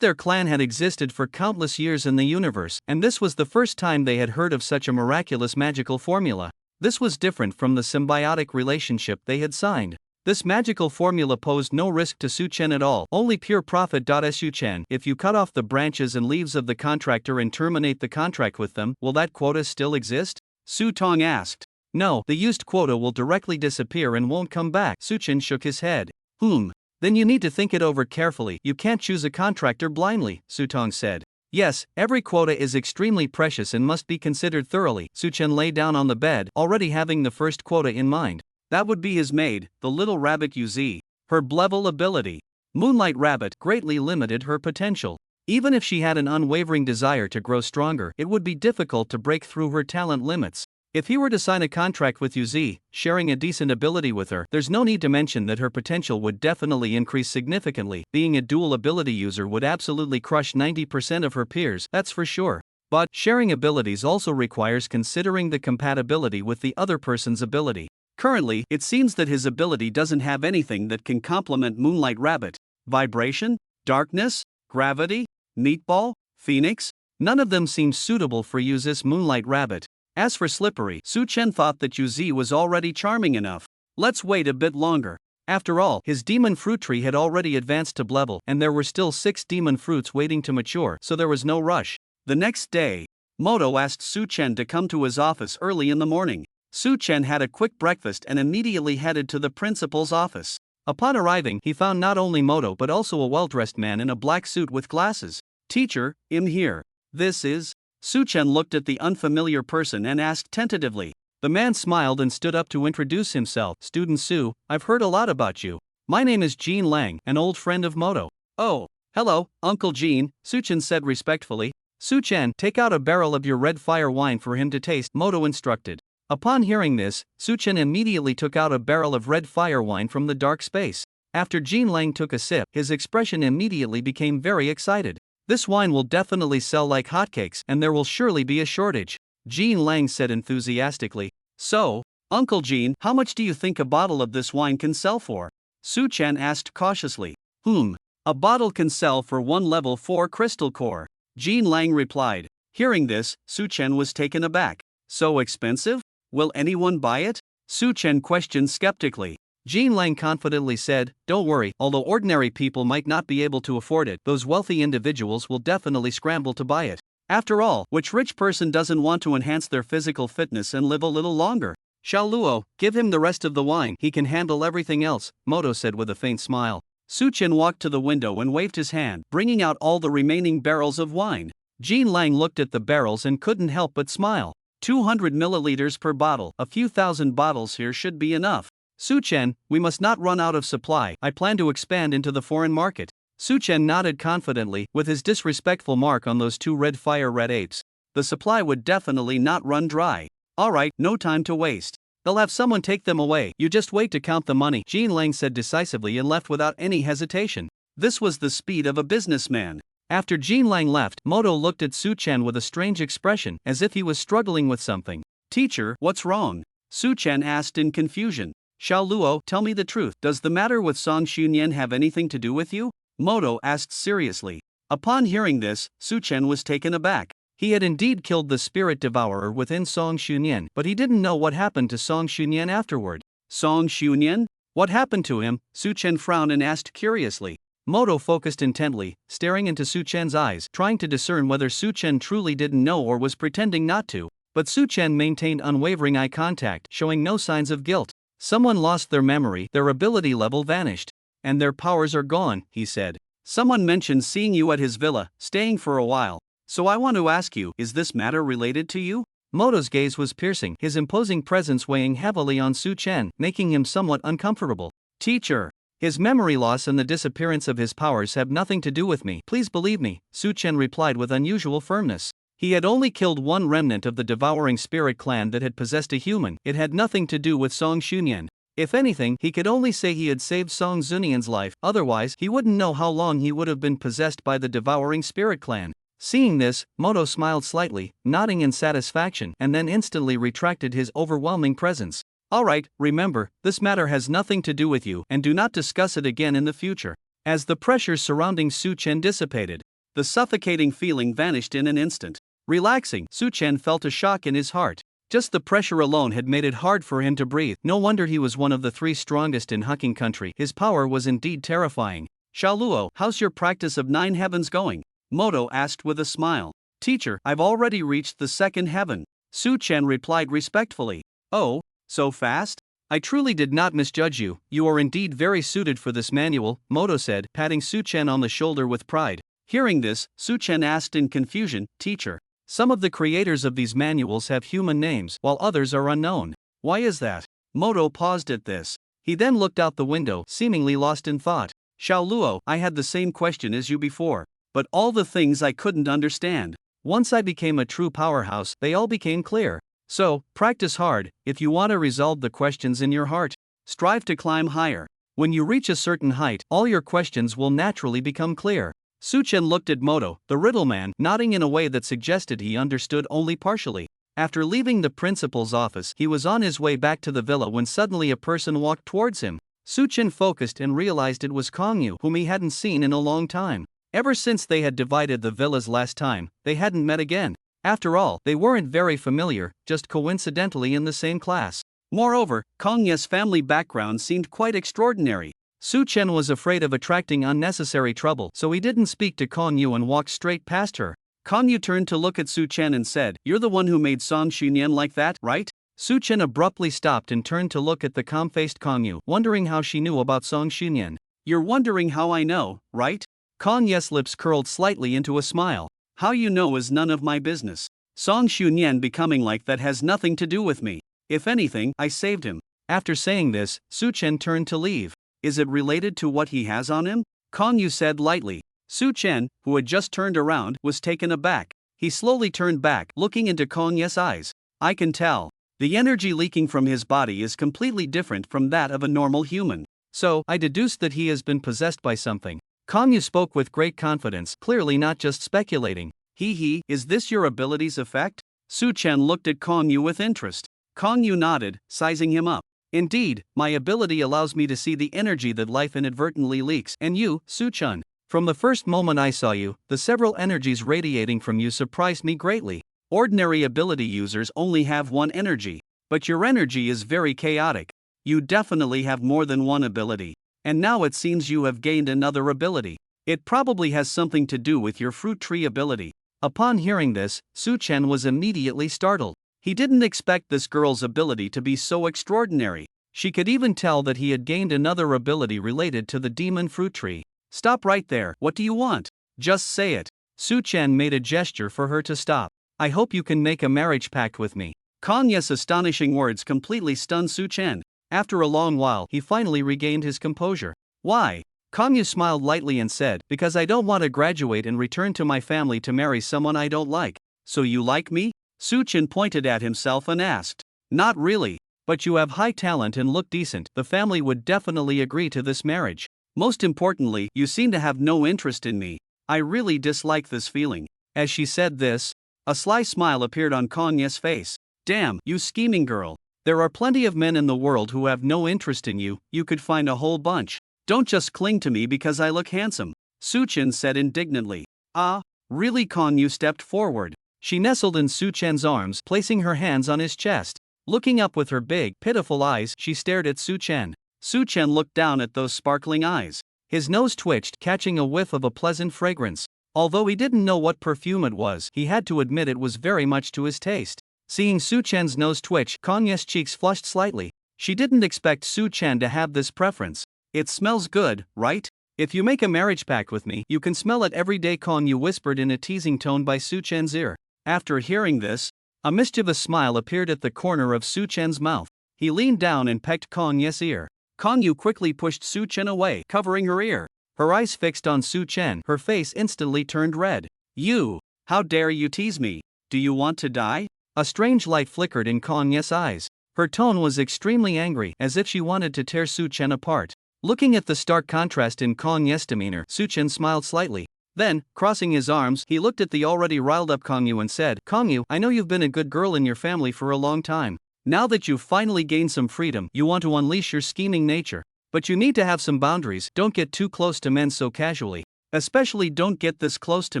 Their clan had existed for countless years in the universe, and this was the first time they had heard of such a miraculous magical formula. This was different from the symbiotic relationship they had signed. This magical formula posed no risk to Su Chen at all, only pure profit. Su Chen, if you cut off the branches and leaves of the contractor and terminate the contract with them, will that quota still exist? Su Tong asked. No, the used quota will directly disappear and won't come back. Su Chen shook his head. Then you need to think it over carefully. You can't choose a contractor blindly, Su Tong said. Yes, every quota is extremely precious and must be considered thoroughly. Su Chen lay down on the bed, already having the first quota in mind. That would be his maid, the little rabbit Yuzi. Her level ability, Moonlight Rabbit, greatly limited her potential. Even if she had an unwavering desire to grow stronger, it would be difficult to break through her talent limits. If he were to sign a contract with Yuzi, sharing a decent ability with her, there's no need to mention that her potential would definitely increase significantly. Being a dual ability user would absolutely crush 90% of her peers, that's for sure. But, sharing abilities also requires considering the compatibility with the other person's ability. Currently, it seems that his ability doesn't have anything that can complement Moonlight Rabbit. Vibration? Darkness? Gravity? Meatball? Phoenix? None of them seems suitable for Yuzi's Moonlight Rabbit. As for Slippery, Su Chen thought that Yuzi was already charming enough. Let's wait a bit longer. After all, his demon fruit tree had already advanced to level, and there were still 6 demon fruits waiting to mature, so there was no rush. The next day, Moto asked Su Chen to come to his office early in the morning. Su Chen had a quick breakfast and immediately headed to the principal's office. Upon arriving, he found not only Moto but also a well-dressed man in a black suit with glasses. Teacher, I'm here. This is... Su Chen looked at the unfamiliar person and asked tentatively. The man smiled and stood up to introduce himself. Student Su, I've heard a lot about you. My name is Jean Lang, an old friend of Moto. Oh, hello, Uncle Jean, Su Chen said respectfully. Su Chen, take out a barrel of your red fire wine for him to taste, Moto instructed. Upon hearing this, Su Chen immediately took out a barrel of red fire wine from the dark space. After Jean Lang took a sip, his expression immediately became very excited. This wine will definitely sell like hotcakes, and there will surely be a shortage, Jean Lang said enthusiastically. So, Uncle Jean, how much do you think a bottle of this wine can sell for? Su Chen asked cautiously. A bottle can sell for 1 level 4 crystal core, Jean Lang replied. Hearing this, Su Chen was taken aback. So expensive? Will anyone buy it? Su Chen questioned skeptically. Jean Lang confidently said, don't worry, although ordinary people might not be able to afford it, those wealthy individuals will definitely scramble to buy it. After all, which rich person doesn't want to enhance their physical fitness and live a little longer? Xiao Luo, give him the rest of the wine, he can handle everything else, Moto said with a faint smile. Su Chen walked to the window and waved his hand, bringing out all the remaining barrels of wine. Jean Lang looked at the barrels and couldn't help but smile. 200 milliliters per bottle, a few thousand bottles here should be enough. Su Chen, we must not run out of supply, I plan to expand into the foreign market. Su Chen nodded confidently, with his disrespectful mark on those 2 red apes. The supply would definitely not run dry. Alright, no time to waste. They'll have someone take them away, you just wait to count the money, Jean Lang said decisively and left without any hesitation. This was the speed of a businessman. After Jean Lang left, Moto looked at Su Chen with a strange expression, as if he was struggling with something. Teacher, what's wrong? Su Chen asked in confusion. Xiao Luo, tell me the truth, does the matter with Song Xunyan have anything to do with you? Moto asked seriously. Upon hearing this, Su Chen was taken aback. He had indeed killed the spirit devourer within Song Xunyan, but he didn't know what happened to Song Xunyan afterward. Song Xunyan? What happened to him? Su Chen frowned and asked curiously. Moto focused intently, staring into Su Chen's eyes, trying to discern whether Su Chen truly didn't know or was pretending not to. But Su Chen maintained unwavering eye contact, showing no signs of guilt. Someone lost their memory, their ability level vanished. And their powers are gone, he said. Someone mentioned seeing you at his villa, staying for a while. So I want to ask you, is this matter related to you? Moto's gaze was piercing, his imposing presence weighing heavily on Su Chen, making him somewhat uncomfortable. Teacher. His memory loss and the disappearance of his powers have nothing to do with me. Please believe me, Su Chen replied with unusual firmness. He had only killed one remnant of the devouring spirit clan that had possessed a human. It had nothing to do with Song Xunyan. If anything, he could only say he had saved Song Zunian's life, otherwise, he wouldn't know how long he would have been possessed by the devouring spirit clan. Seeing this, Moto smiled slightly, nodding in satisfaction, and then instantly retracted his overwhelming presence. Alright, remember, this matter has nothing to do with you, and do not discuss it again in the future. As the pressure surrounding Su Chen dissipated, the suffocating feeling vanished in an instant. Relaxing, Su Chen felt a shock in his heart. Just the pressure alone had made it hard for him to breathe. No wonder he was one of the 3 strongest in Hucking Country. His power was indeed terrifying. Xiaoluo, how's your practice of 9 heavens going? Moto asked with a smile. Teacher, I've already reached the 2nd heaven. Su Chen replied respectfully. Oh, so fast? I truly did not misjudge you. You are indeed very suited for this manual, Moto said, patting Su Chen on the shoulder with pride. Hearing this, Su Chen asked in confusion, Teacher, some of the creators of these manuals have human names, while others are unknown. Why is that? Moto paused at this. He then looked out the window, seemingly lost in thought. Xiaoluo, I had the same question as you before. But all the things I couldn't understand. Once I became a true powerhouse, they all became clear. So, practice hard, if you want to resolve the questions in your heart. Strive to climb higher. When you reach a certain height, all your questions will naturally become clear. Su Chen looked at Moto, the riddle man, nodding in a way that suggested he understood only partially. After leaving the principal's office, he was on his way back to the villa when suddenly a person walked towards him. Su Chen focused and realized it was Kong Yu, whom he hadn't seen in a long time. Ever since they had divided the villas last time, they hadn't met again. After all, they weren't very familiar, just coincidentally in the same class. Moreover, Kong Yu's family background seemed quite extraordinary. Su Chen was afraid of attracting unnecessary trouble, so he didn't speak to Kong Yu and walked straight past her. Kong Yu turned to look at Su Chen and said, You're the one who made Song Xunyan like that, right? Su Chen abruptly stopped and turned to look at the calm-faced Kong Yu, wondering how she knew about Song Xunyan. You're wondering how I know, right? Kong Yu's lips curled slightly into a smile. How you know is none of my business. Song Xunyan becoming like that has nothing to do with me. If anything, I saved him. After saying this, Su Chen turned to leave. Is it related to what he has on him? Kong Yu said lightly. Su Chen, who had just turned around, was taken aback. He slowly turned back, looking into Kong Yu's eyes. I can tell. The energy leaking from his body is completely different from that of a normal human. So, I deduced that he has been possessed by something. Kong Yu spoke with great confidence, clearly not just speculating. Is this your ability's effect? Su Chen looked at Kong Yu with interest. Kong Yu nodded, sizing him up. Indeed, my ability allows me to see the energy that life inadvertently leaks, and you, Su Chen. From the first moment I saw you, the several energies radiating from you surprised me greatly. Ordinary ability users only have one energy, but your energy is very chaotic. You definitely have more than one ability, and now it seems you have gained another ability. It probably has something to do with your fruit tree ability. Upon hearing this, Su Chen was immediately startled. He didn't expect this girl's ability to be so extraordinary. She could even tell that he had gained another ability related to the demon fruit tree. Stop right there, what do you want? Just say it. Su Chen made a gesture for her to stop. I hope you can make a marriage pact with me. Kong Yu's astonishing words completely stunned Su Chen. After a long while, he finally regained his composure. Why? Kong Yu smiled lightly and said, Because I don't want to graduate and return to my family to marry someone I don't like. So you like me? Su Chen pointed at himself and asked. Not really. But you have high talent and look decent. The family would definitely agree to this marriage. Most importantly, you seem to have no interest in me. I really dislike this feeling. As she said this, a sly smile appeared on Kong Yu's face. Damn, you scheming girl. There are plenty of men in the world who have no interest in you, you could find a whole bunch. Don't just cling to me because I look handsome. Su Chen said indignantly. Ah, really? Kong Yu stepped forward. She nestled in Su Chen's arms, placing her hands on his chest. Looking up with her big, pitiful eyes, she stared at Su Chen. Su Chen looked down at those sparkling eyes. His nose twitched, catching a whiff of a pleasant fragrance. Although he didn't know what perfume it was, he had to admit it was very much to his taste. Seeing Su Chen's nose twitch, Kong Yu's cheeks flushed slightly. She didn't expect Su Chen to have this preference. It smells good, right? If you make a marriage pact with me, you can smell it every day, Kong Yu whispered in a teasing tone by Su Chen's ear. After hearing this, A mischievous smile appeared at the corner of Su Chen's mouth. He leaned down and pecked Kong Ye's ear. Kong Yu quickly pushed Su Chen away, covering her ear. Her eyes fixed on Su Chen, her face instantly turned red. You! How dare you tease me? Do you want to die? A strange light flickered in Kong Ye's eyes. Her tone was extremely angry, as if she wanted to tear Su Chen apart. Looking at the stark contrast in Kong Ye's demeanor, Su Chen smiled slightly. Then, crossing his arms, he looked at the already riled up Kong Yu and said, Kong Yu, I know you've been a good girl in your family for a long time. Now that you've finally gained some freedom, you want to unleash your scheming nature. But you need to have some boundaries. Don't get too close to men so casually. Especially don't get this close to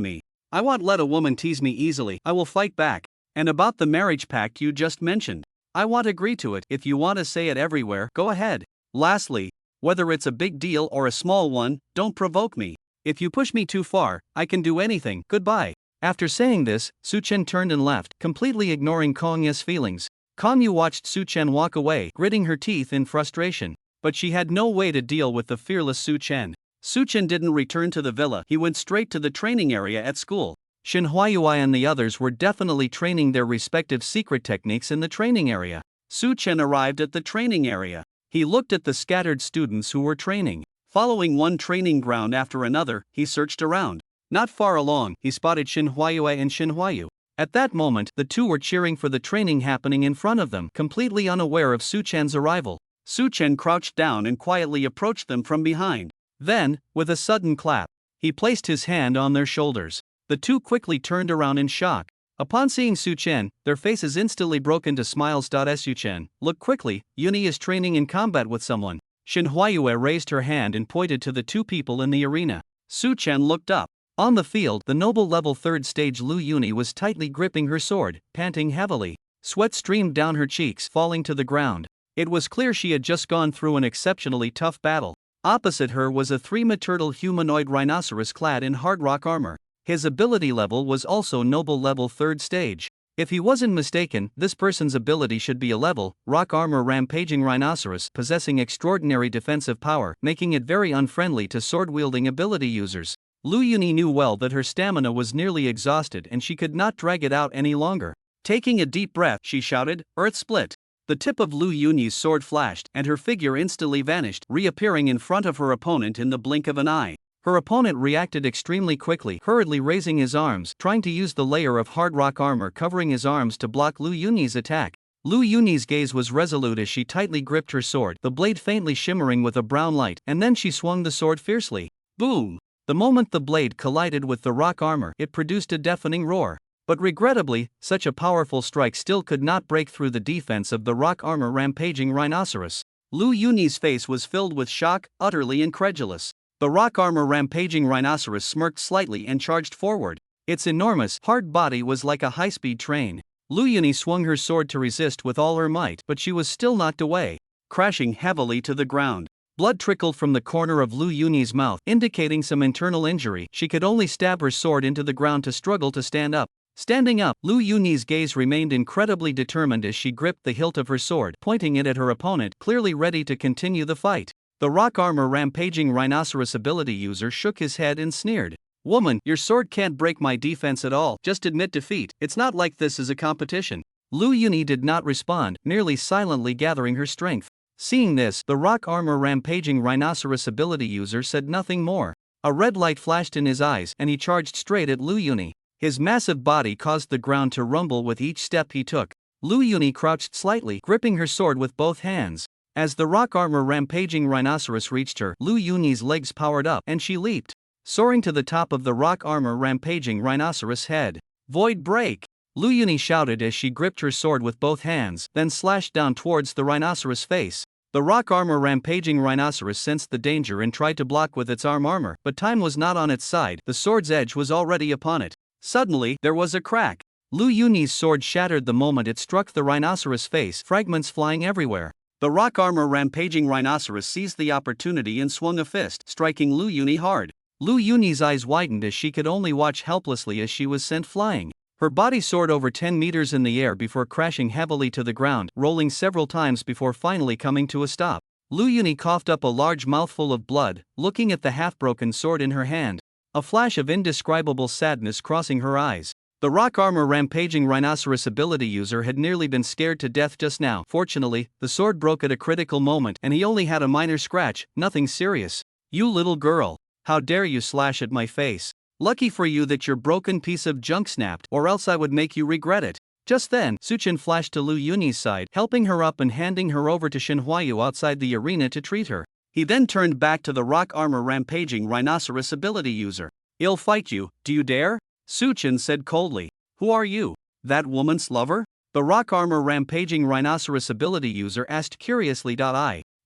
me. I won't let a woman tease me easily. I will fight back. And about the marriage pact you just mentioned, I won't agree to it. If you want to say it everywhere, go ahead. Lastly, whether it's a big deal or a small one, don't provoke me. If you push me too far, I can do anything. Goodbye. After saying this, Su Chen turned and left, completely ignoring Kong Ye's feelings. Kong Yu watched Su Chen walk away, gritting her teeth in frustration. But she had no way to deal with the fearless Su Chen. Su Chen didn't return to the villa, he went straight to the training area at school. Shin Huayuai and the others were definitely training their respective secret techniques in the training area. Su Chen arrived at the training area. He looked at the scattered students who were training. Following one training ground after another, he searched around. Not far along, he spotted Shin Huayuai and Shin Huayu. At that moment, the two were cheering for the training happening in front of them, completely unaware of Su Chen's arrival. Su Chen crouched down and quietly approached them from behind. Then, with a sudden clap, he placed his hand on their shoulders. The two quickly turned around in shock. Upon seeing Su Chen, their faces instantly broke into smiles. Su Chen, look quickly, Yuni is training in combat with someone. Shin Huayue raised her hand and pointed to the two people in the arena. Su Chen looked up. On the field, the noble level 3rd stage Lu Yuni was tightly gripping her sword, panting heavily. Sweat streamed down her cheeks, falling to the ground. It was clear she had just gone through an exceptionally tough battle. Opposite her was a 3-meter humanoid rhinoceros clad in hard rock armor. His ability level was also noble level 3rd stage. If he wasn't mistaken, this person's ability should be a level, rock armor rampaging rhinoceros possessing extraordinary defensive power, making it very unfriendly to sword-wielding ability users. Lu Yuni knew well that her stamina was nearly exhausted and she could not drag it out any longer. Taking a deep breath, she shouted, Earth Split. The tip of Lu Yuni's sword flashed, and her figure instantly vanished, reappearing in front of her opponent in the blink of an eye. Her opponent reacted extremely quickly, hurriedly raising his arms, trying to use the layer of hard rock armor covering his arms to block Lu Yuni's attack. Lu Yuni's gaze was resolute as she tightly gripped her sword, the blade faintly shimmering with a brown light, and then she swung the sword fiercely. Boom! The moment the blade collided with the rock armor, it produced a deafening roar. But regrettably, such a powerful strike still could not break through the defense of the rock armor rampaging rhinoceros. Lu Yuni's face was filled with shock, utterly incredulous. The rock armor rampaging rhinoceros smirked slightly and charged forward. Its enormous, hard body was like a high-speed train. Lu Yuni swung her sword to resist with all her might, but she was still knocked away, crashing heavily to the ground. Blood trickled from the corner of Lu Yuni's mouth, indicating some internal injury. She could only stab her sword into the ground to struggle to stand up. Standing up, Lu Yuni's gaze remained incredibly determined as she gripped the hilt of her sword, pointing it at her opponent, clearly ready to continue the fight. The rock armor rampaging rhinoceros ability user shook his head and sneered. Woman, your sword can't break my defense at all, just admit defeat, it's not like this is a competition. Lu Yuni did not respond, merely silently gathering her strength. Seeing this, the rock armor rampaging rhinoceros ability user said nothing more. A red light flashed in his eyes, and he charged straight at Lu Yuni. His massive body caused the ground to rumble with each step he took. Lu Yuni crouched slightly, gripping her sword with both hands. As the rock armor rampaging rhinoceros reached her, Lu Yuni's legs powered up, and she leaped, soaring to the top of the rock armor rampaging rhinoceros head. Void break! Lu Yuni shouted as she gripped her sword with both hands, then slashed down towards the rhinoceros' face. The rock armor rampaging rhinoceros sensed the danger and tried to block with its armor, but time was not on its side, the sword's edge was already upon it. Suddenly, there was a crack. Lu Yuni's sword shattered the moment it struck the rhinoceros' face, fragments flying everywhere. The rock armor rampaging rhinoceros seized the opportunity and swung a fist, striking Lu Yuni hard. Lu Yuni's eyes widened as she could only watch helplessly as she was sent flying. Her body soared over 10 meters in the air before crashing heavily to the ground, rolling several times before finally coming to a stop. Lu Yuni coughed up a large mouthful of blood, looking at the half-broken sword in her hand. A flash of indescribable sadness crossing her eyes. The rock armor rampaging rhinoceros ability user had nearly been scared to death just now. Fortunately, the sword broke at a critical moment and he only had a minor scratch, nothing serious. You little girl. How dare you slash at my face? Lucky for you that your broken piece of junk snapped, or else I would make you regret it. Just then, Suchin flashed to Lu Yuni's side, helping her up and handing her over to Shinhuayu outside the arena to treat her. He then turned back to the rock armor rampaging rhinoceros ability user. I'll fight you, do you dare? Suchin said coldly. Who are you? That woman's lover? The rock armor rampaging rhinoceros ability user asked curiously.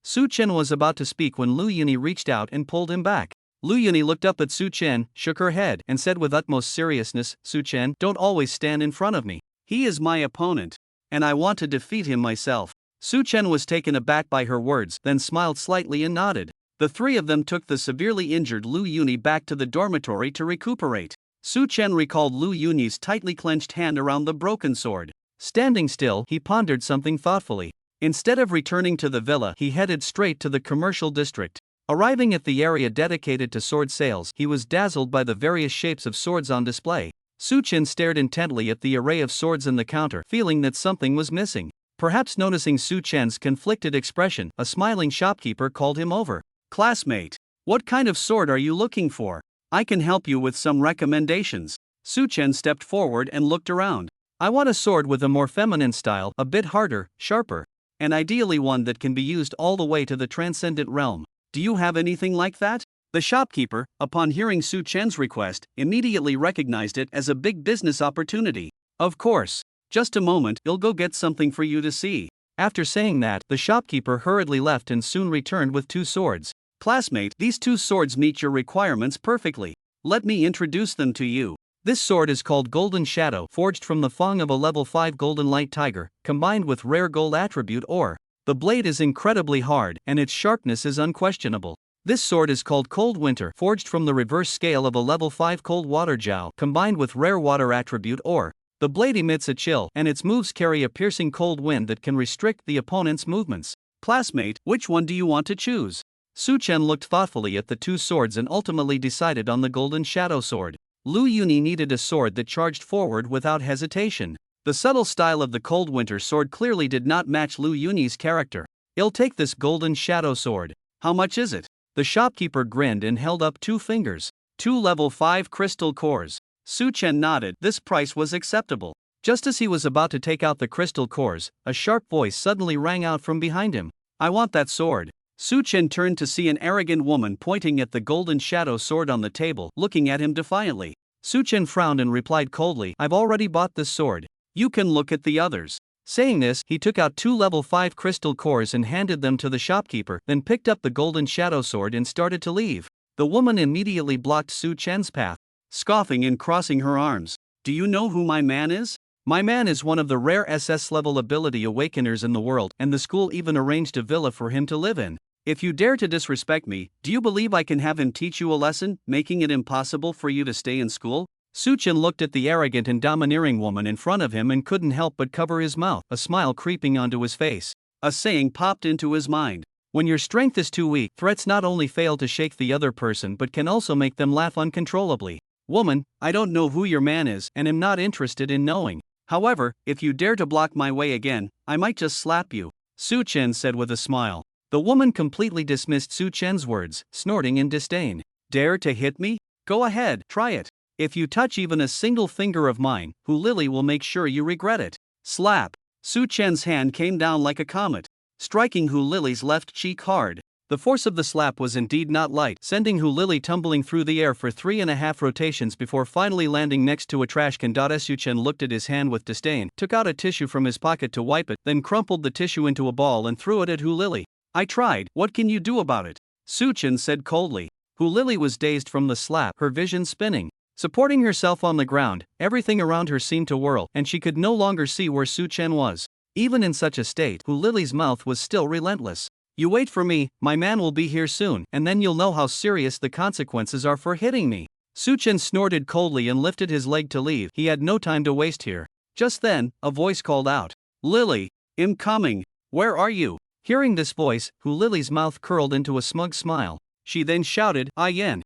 Suchin was about to speak when Lu Yuni reached out and pulled him back. Lu Yuni looked up at Suchin, shook her head, and said with utmost seriousness, Suchin, don't always stand in front of me. He is my opponent, and I want to defeat him myself. Suchin was taken aback by her words, then smiled slightly and nodded. The three of them took the severely injured Lu Yuni back to the dormitory to recuperate. Suchin recalled Lu Yuni's tightly clenched hand around the broken sword. Standing still, he pondered something thoughtfully. Instead of returning to the villa, he headed straight to the commercial district. Arriving at the area dedicated to sword sales, he was dazzled by the various shapes of swords on display. Suchin stared intently at the array of swords in the counter, feeling that something was missing. Perhaps noticing Suchin's conflicted expression, a smiling shopkeeper called him over. Classmate, what kind of sword are you looking for? I can help you with some recommendations. Suchin stepped forward and looked around. I want a sword with a more feminine style, a bit harder, sharper, and ideally one that can be used all the way to the transcendent realm. Do you have anything like that? The shopkeeper, upon hearing Suchin's request, immediately recognized it as a big business opportunity. Of course. Just a moment, I'll go get something for you to see. After saying that, the shopkeeper hurriedly left and soon returned with 2 swords. Classmate, these 2 swords meet your requirements perfectly. Let me introduce them to you. This sword is called Golden Shadow, forged from the fang of a level 5 golden light tiger, combined with rare gold attribute ore. The blade is incredibly hard, and its sharpness is unquestionable. This sword is called Cold Winter, forged from the reverse scale of a level 5 cold water jiao, combined with rare water attribute ore. The blade emits a chill, and its moves carry a piercing cold wind that can restrict the opponent's movements. Classmate, which one do you want to choose? Suchin looked thoughtfully at the 2 swords and ultimately decided on the Golden Shadow sword. Lu Yuni needed a sword that charged forward without hesitation. The subtle style of the Cold Winter sword clearly did not match Lu Yuni's character. I'll take this Golden Shadow sword. How much is it? The shopkeeper grinned and held up 2 fingers. 2 level 5 crystal cores. Suchin nodded. This price was acceptable. Just as he was about to take out the crystal cores, a sharp voice suddenly rang out from behind him. I want that sword. Suchin turned to see an arrogant woman pointing at the Golden Shadow sword on the table, looking at him defiantly. Suchin frowned and replied coldly, I've already bought this sword. You can look at the others. Saying this, he took out 2 level 5 crystal cores and handed them to the shopkeeper, then picked up the Golden Shadow sword and started to leave. The woman immediately blocked Suchin's path, scoffing and crossing her arms. Do you know who my man is? My man is one of the rare SS level ability awakeners in the world, and the school even arranged a villa for him to live in. If you dare to disrespect me, do you believe I can have him teach you a lesson, making it impossible for you to stay in school? Suchin looked at the arrogant and domineering woman in front of him and couldn't help but cover his mouth, a smile creeping onto his face. A saying popped into his mind. When your strength is too weak, threats not only fail to shake the other person but can also make them laugh uncontrollably. Woman, I don't know who your man is and am not interested in knowing. However, if you dare to block my way again, I might just slap you. Suchin said with a smile. The woman completely dismissed Suchin's words, snorting in disdain. Dare to hit me? Go ahead, try it. If you touch even a single finger of mine, Hu Lily will make sure you regret it. Slap. Suchin's hand came down like a comet, striking Hu Lily's left cheek hard. The force of the slap was indeed not light, sending Hu Lily tumbling through the air for 3.5 rotations before finally landing next to a trash can. Suchin looked at his hand with disdain, took out a tissue from his pocket to wipe it, then crumpled the tissue into a ball and threw it at Hu Lily. I tried, what can you do about it? Suchin said coldly. Hu Lily was dazed from the slap, her vision spinning. Supporting herself on the ground, everything around her seemed to whirl, and she could no longer see where Suchin was. Even in such a state, Hu Lily's mouth was still relentless. You wait for me, my man will be here soon, and then you'll know how serious the consequences are for hitting me. Suchin snorted coldly and lifted his leg to leave. He had no time to waste here. Just then, a voice called out. Lily, I'm coming. Where are you? Hearing this voice, Hu Lily's mouth curled into a smug smile. She then shouted, I'm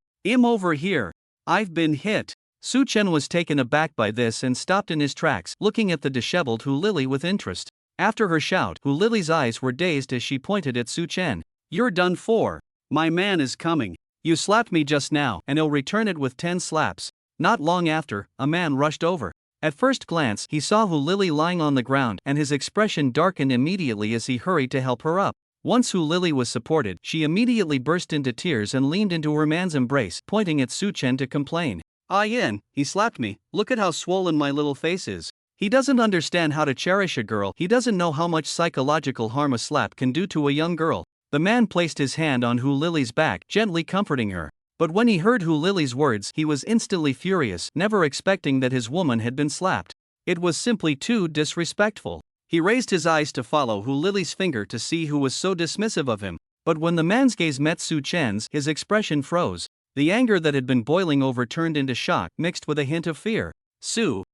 over here. I've been hit. Su Chen was taken aback by this and stopped in his tracks, looking at the disheveled Hu Lili with interest. After her shout, Hu Lili's eyes were dazed as she pointed at Su Chen. "You're done for. My man is coming. You slapped me just now, and he'll return it with 10 slaps." Not long after, a man rushed over. At first glance, he saw Hu Lili lying on the ground, and his expression darkened immediately as he hurried to help her up. Once Hu Lili was supported, she immediately burst into tears and leaned into her man's embrace, pointing at Su Chen to complain. "Ah Yen, he slapped me, look at how swollen my little face is. He doesn't understand how to cherish a girl, he doesn't know how much psychological harm a slap can do to a young girl." The man placed his hand on Hu Lili's back, gently comforting her. But when he heard Hu Lili's words, he was instantly furious, never expecting that his woman had been slapped. It was simply too disrespectful. He raised his eyes to follow Hu Lili's finger to see who was so dismissive of him. But when the man's gaze met Su Chen's, his expression froze. The anger that had been boiling over turned into shock, mixed with a hint of fear. Su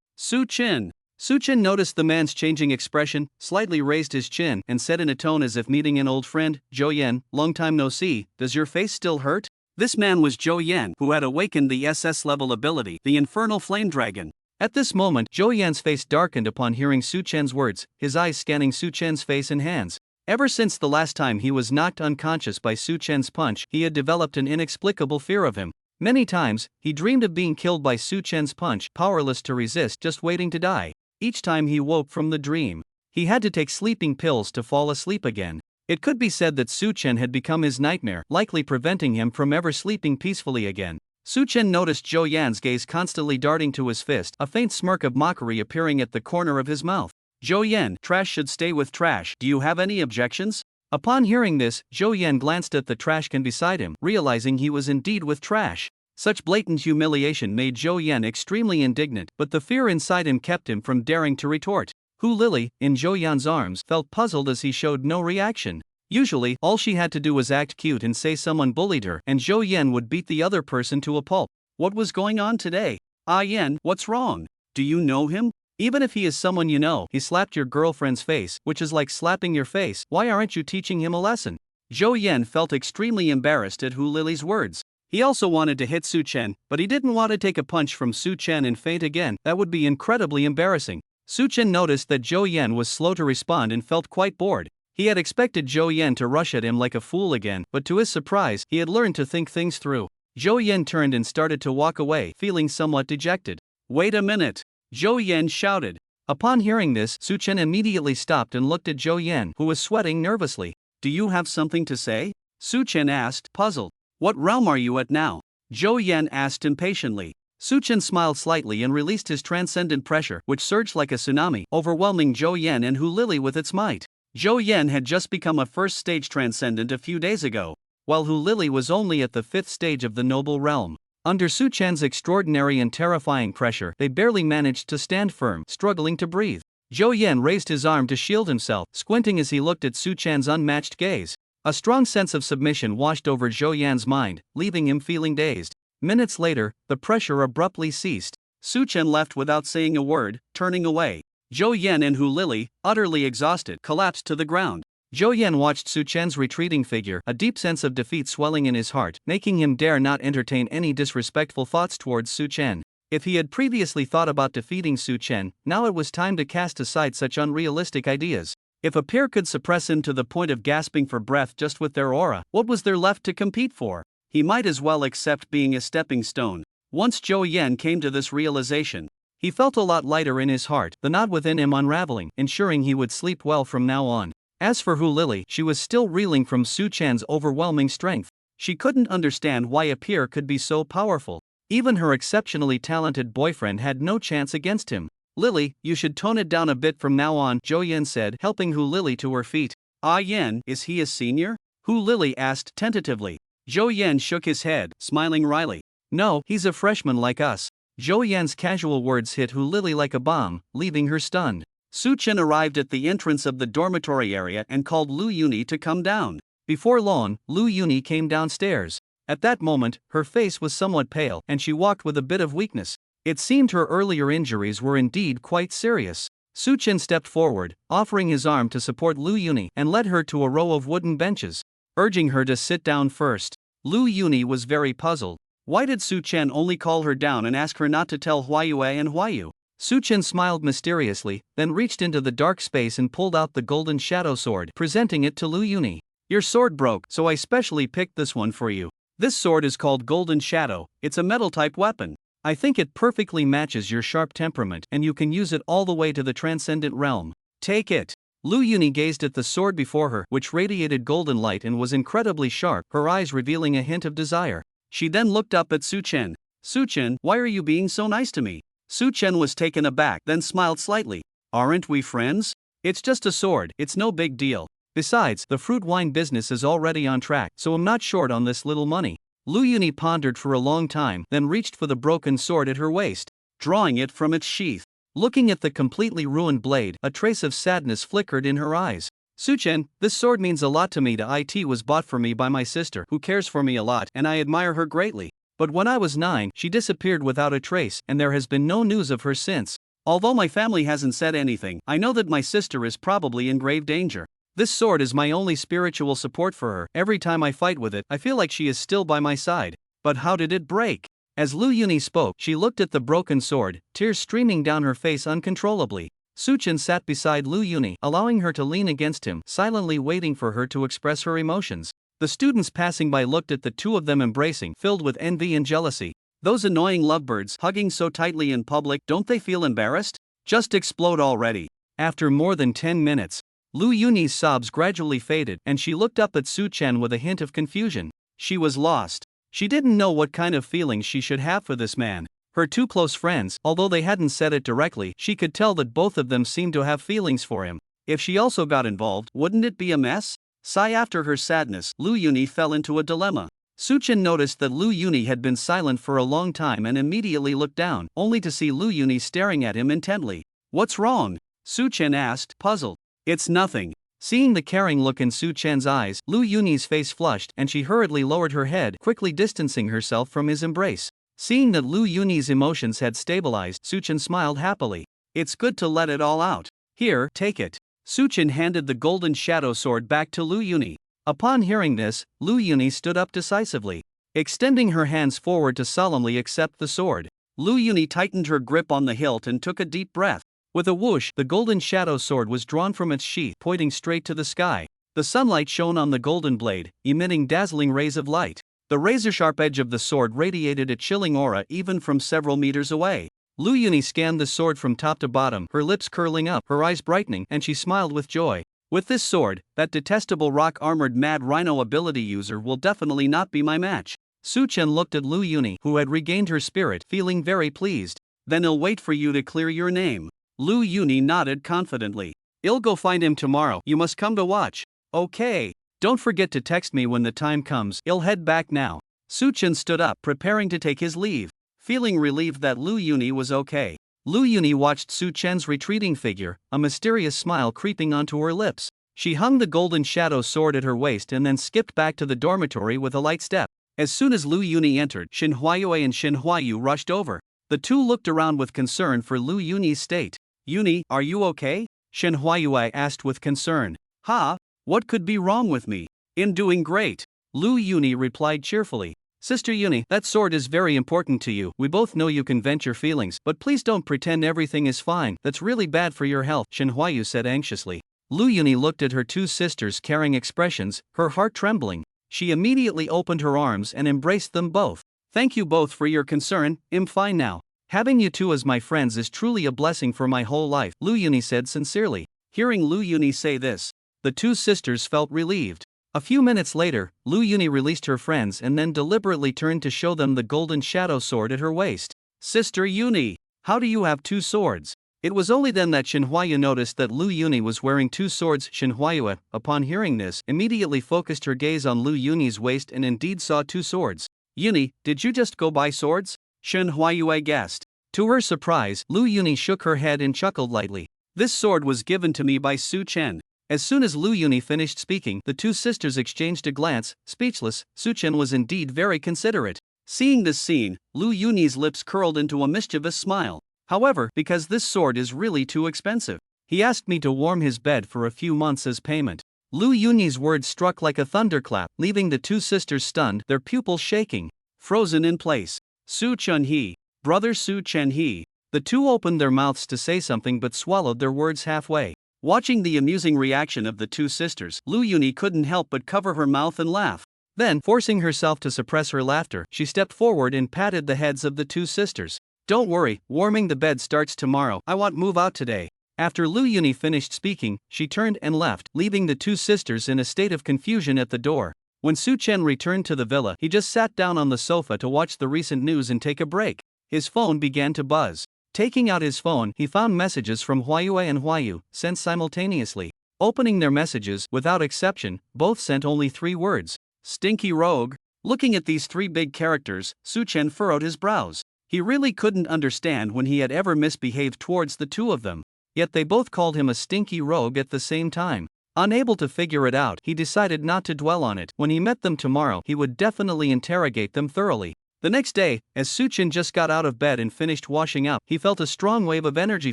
Chen. Su Chen noticed the man's changing expression, slightly raised his chin, and said in a tone as if meeting an old friend, "Zhou Yan, long time no see, does your face still hurt?" This man was Zhou Yan, who had awakened the SS level ability, the Infernal Flame Dragon. At this moment, Zhou Yan's face darkened upon hearing Su Chen's words, his eyes scanning Su Chen's face and hands. Ever since the last time he was knocked unconscious by Su Chen's punch, he had developed an inexplicable fear of him. Many times, he dreamed of being killed by Su Chen's punch, powerless to resist, just waiting to die. Each time he woke from the dream, he had to take sleeping pills to fall asleep again. It could be said that Su Chen had become his nightmare, likely preventing him from ever sleeping peacefully again. Su Chen noticed Zhou Yan's gaze constantly darting to his fist, a faint smirk of mockery appearing at the corner of his mouth. "Zhou Yan, trash should stay with trash. Do you have any objections?" Upon hearing this, Zhou Yan glanced at the trash can beside him, realizing he was indeed with trash. Such blatant humiliation made Zhou Yan extremely indignant, but the fear inside him kept him from daring to retort. Hu Lili, in Zhou Yan's arms, felt puzzled as he showed no reaction. Usually, all she had to do was act cute and say someone bullied her, and Zhou Yan would beat the other person to a pulp. What was going on today? "Ah Yan, what's wrong? Do you know him? Even if he is someone you know, he slapped your girlfriend's face, which is like slapping your face. Why aren't you teaching him a lesson?" Zhou Yan felt extremely embarrassed at Hu Lili's words. He also wanted to hit Su Chen, but he didn't want to take a punch from Su Chen and faint again. That would be incredibly embarrassing. Su Chen noticed that Zhou Yan was slow to respond and felt quite bored. He had expected Zhou Yan to rush at him like a fool again, but to his surprise, he had learned to think things through. Zhou Yan turned and started to walk away, feeling somewhat dejected. "Wait a minute!" Zhou Yan shouted. Upon hearing this, Su Chen immediately stopped and looked at Zhou Yan, who was sweating nervously. "Do you have something to say?" Su Chen asked, puzzled. "What realm are you at now?" Zhou Yan asked impatiently. Su Chen smiled slightly and released his transcendent pressure, which surged like a tsunami, overwhelming Zhou Yan and Hu Lili with its might. Zhou Yan had just become a first-stage transcendent a few days ago, while Hu Lili was only at the 5th stage of the noble realm. Under Su Chen's extraordinary and terrifying pressure, they barely managed to stand firm, struggling to breathe. Zhou Yan raised his arm to shield himself, squinting as he looked at Su Chen's unmatched gaze. A strong sense of submission washed over Zhou Yan's mind, leaving him feeling dazed. Minutes later, the pressure abruptly ceased. Su Chen left without saying a word, turning away. Zhou Yan and Hu Lili, utterly exhausted, collapsed to the ground. Zhou Yan watched Su Chen's retreating figure, a deep sense of defeat swelling in his heart, making him dare not entertain any disrespectful thoughts towards Su Chen. If he had previously thought about defeating Su Chen, now it was time to cast aside such unrealistic ideas. If a pair could suppress him to the point of gasping for breath just with their aura, what was there left to compete for? He might as well accept being a stepping stone. Once Zhou Yan came to this realization, he felt a lot lighter in his heart, the knot within him unraveling, ensuring he would sleep well from now on. As for Hu Lili, she was still reeling from Su Chen's overwhelming strength. She couldn't understand why a peer could be so powerful. Even her exceptionally talented boyfriend had no chance against him. "Lili, you should tone it down a bit from now on," Zhou Yan said, helping Hu Lili to her feet. "Ah Yan, is he a senior?" Hu Lili asked tentatively. Zhou Yan shook his head, smiling wryly. "No, he's a freshman like us." Zhou Yan's casual words hit Hu Lili like a bomb, leaving her stunned. Su Chen arrived at the entrance of the dormitory area and called Lu Yuni to come down. Before long, Lu Yuni came downstairs. At that moment, her face was somewhat pale, and she walked with a bit of weakness. It seemed her earlier injuries were indeed quite serious. Su Chen stepped forward, offering his arm to support Lu Yuni, and led her to a row of wooden benches, urging her to sit down first. Lu Yuni was very puzzled. Why did Su Chen only call her down and ask her not to tell Huayue and Huayu? Su Chen smiled mysteriously, then reached into the dark space and pulled out the golden shadow sword, presenting it to Lu Yuni. Your sword broke, so I specially picked this one for you. This sword is called Golden Shadow, it's a metal-type weapon. I think it perfectly matches your sharp temperament and you can use it all the way to the transcendent realm. Take it. Lu Yuni gazed at the sword before her, which radiated golden light and was incredibly sharp, her eyes revealing a hint of desire. She then looked up at Su Chen. Su Chen, why are you being so nice to me? Su Chen was taken aback, then smiled slightly. Aren't we friends? It's just a sword, it's no big deal. Besides, the fruit wine business is already on track, so I'm not short on this little money. Lu Yuni pondered for a long time, then reached for the broken sword at her waist, drawing it from its sheath. Looking at the completely ruined blade, a trace of sadness flickered in her eyes. Su Chen, this sword means a lot to me. It was bought for me by my sister, who cares for me a lot, and I admire her greatly. But when I was 9, she disappeared without a trace, and there has been no news of her since. Although my family hasn't said anything, I know that my sister is probably in grave danger. This sword is my only spiritual support for her. Every time I fight with it, I feel like she is still by my side. But how did it break? As Lu Yuni spoke, she looked at the broken sword, tears streaming down her face uncontrollably. Su Chen sat beside Lu Yuni, allowing her to lean against him, silently waiting for her to express her emotions. The students passing by looked at the two of them embracing, filled with envy and jealousy. Those annoying lovebirds hugging so tightly in public, don't they feel embarrassed? Just explode already. After more than 10 minutes, Lu Yuni's sobs gradually faded, and she looked up at Su Chen with a hint of confusion. She was lost. She didn't know what kind of feelings she should have for this man. Her two close friends, although they hadn't said it directly, she could tell that both of them seemed to have feelings for him. If she also got involved, wouldn't it be a mess? Sigh. After her sadness, Lu Yuni fell into a dilemma. Su Chen noticed that Lu Yuni had been silent for a long time and immediately looked down, only to see Lu Yuni staring at him intently. What's wrong? Su Chen asked, puzzled. It's nothing. Seeing the caring look in Su Chen's eyes, Lu Yuni's face flushed and she hurriedly lowered her head, quickly distancing herself from his embrace. Seeing that Lu Yuni's emotions had stabilized, Su Chen smiled happily. It's good to let it all out. Here, take it. Su Chen handed the golden shadow sword back to Lu Yuni. Upon hearing this, Lu Yuni stood up decisively, extending her hands forward to solemnly accept the sword. Lu Yuni tightened her grip on the hilt and took a deep breath. With a whoosh, the golden shadow sword was drawn from its sheath, pointing straight to the sky. The sunlight shone on the golden blade, emitting dazzling rays of light. The razor-sharp edge of the sword radiated a chilling aura even from several meters away. Lu Yuni scanned the sword from top to bottom, her lips curling up, her eyes brightening, and she smiled with joy. With this sword, that detestable rock-armored mad rhino ability user will definitely not be my match. Su Chen looked at Lu Yuni, who had regained her spirit, feeling very pleased. Then I'll wait for you to clear your name. Lu Yuni nodded confidently. I'll go find him tomorrow, you must come to watch. Okay. Don't forget to text me when the time comes. I'll head back now. Su Chen stood up, preparing to take his leave. Feeling relieved that Lu Yuni was okay, Lu Yuni watched Su Chen's retreating figure, a mysterious smile creeping onto her lips. She hung the golden shadow sword at her waist and then skipped back to the dormitory with a light step. As soon as Lu Yuni entered, Shin Huayue and Shin Huayu rushed over. The two looked around with concern for Lu Yuni's state. Yuni, are you okay? Shin Huayue asked with concern. Ha? What could be wrong with me? I'm doing great. Lu Yuni replied cheerfully. Sister Yuni, that sword is very important to you. We both know you can vent your feelings, but please don't pretend everything is fine. That's really bad for your health, Shin Huayu said anxiously. Lu Yuni looked at her two sisters' caring expressions, her heart trembling. She immediately opened her arms and embraced them both. Thank you both for your concern, I'm fine now. Having you two as my friends is truly a blessing for my whole life, Lu Yuni said sincerely. Hearing Lu Yuni say this, the two sisters felt relieved. A few minutes later, Lu Yuni released her friends and then deliberately turned to show them the golden shadow sword at her waist. Sister Yuni, how do you have two swords? It was only then that Shin Huayu noticed that Lu Yuni was wearing two swords. Shin Huayu, upon hearing this, immediately focused her gaze on Lu Yuni's waist and indeed saw two swords. Yuni, did you just go buy swords? Shin Huayu guessed. To her surprise, Lu Yuni shook her head and chuckled lightly. This sword was given to me by Su Chen. As soon as Lu Yuni finished speaking, the two sisters exchanged a glance, speechless. Su Chen was indeed very considerate. Seeing this scene, Lu Yuni's lips curled into a mischievous smile. However, because this sword is really too expensive, he asked me to warm his bed for a few months as payment. Lu Yuni's words struck like a thunderclap, leaving the two sisters stunned, their pupils shaking. frozen in place. Su Chun-hee, brother Su Chen-hee. The two opened their mouths to say something but swallowed their words halfway. Watching the amusing reaction of the two sisters, Lu Yuni couldn't help but cover her mouth and laugh. Then, forcing herself to suppress her laughter, she stepped forward and patted the heads of the two sisters. Don't worry, warming the bed starts tomorrow. I won't move out today. After Lu Yuni finished speaking, she turned and left, leaving the two sisters in a state of confusion at the door. When Su Chen returned to the villa, he just sat down on the sofa to watch the recent news and take a break. His phone began to buzz. Taking out his phone, he found messages from Huayue and Huayu, sent simultaneously. Opening their messages, without exception, both sent only 3 words. Stinky rogue. Looking at these 3 big characters, Su Chen furrowed his brows. He really couldn't understand when he had ever misbehaved towards the two of them. Yet they both called him a stinky rogue at the same time. Unable to figure it out, he decided not to dwell on it. When he met them tomorrow, he would definitely interrogate them thoroughly. The next day, as Su Chen just got out of bed and finished washing up, he felt a strong wave of energy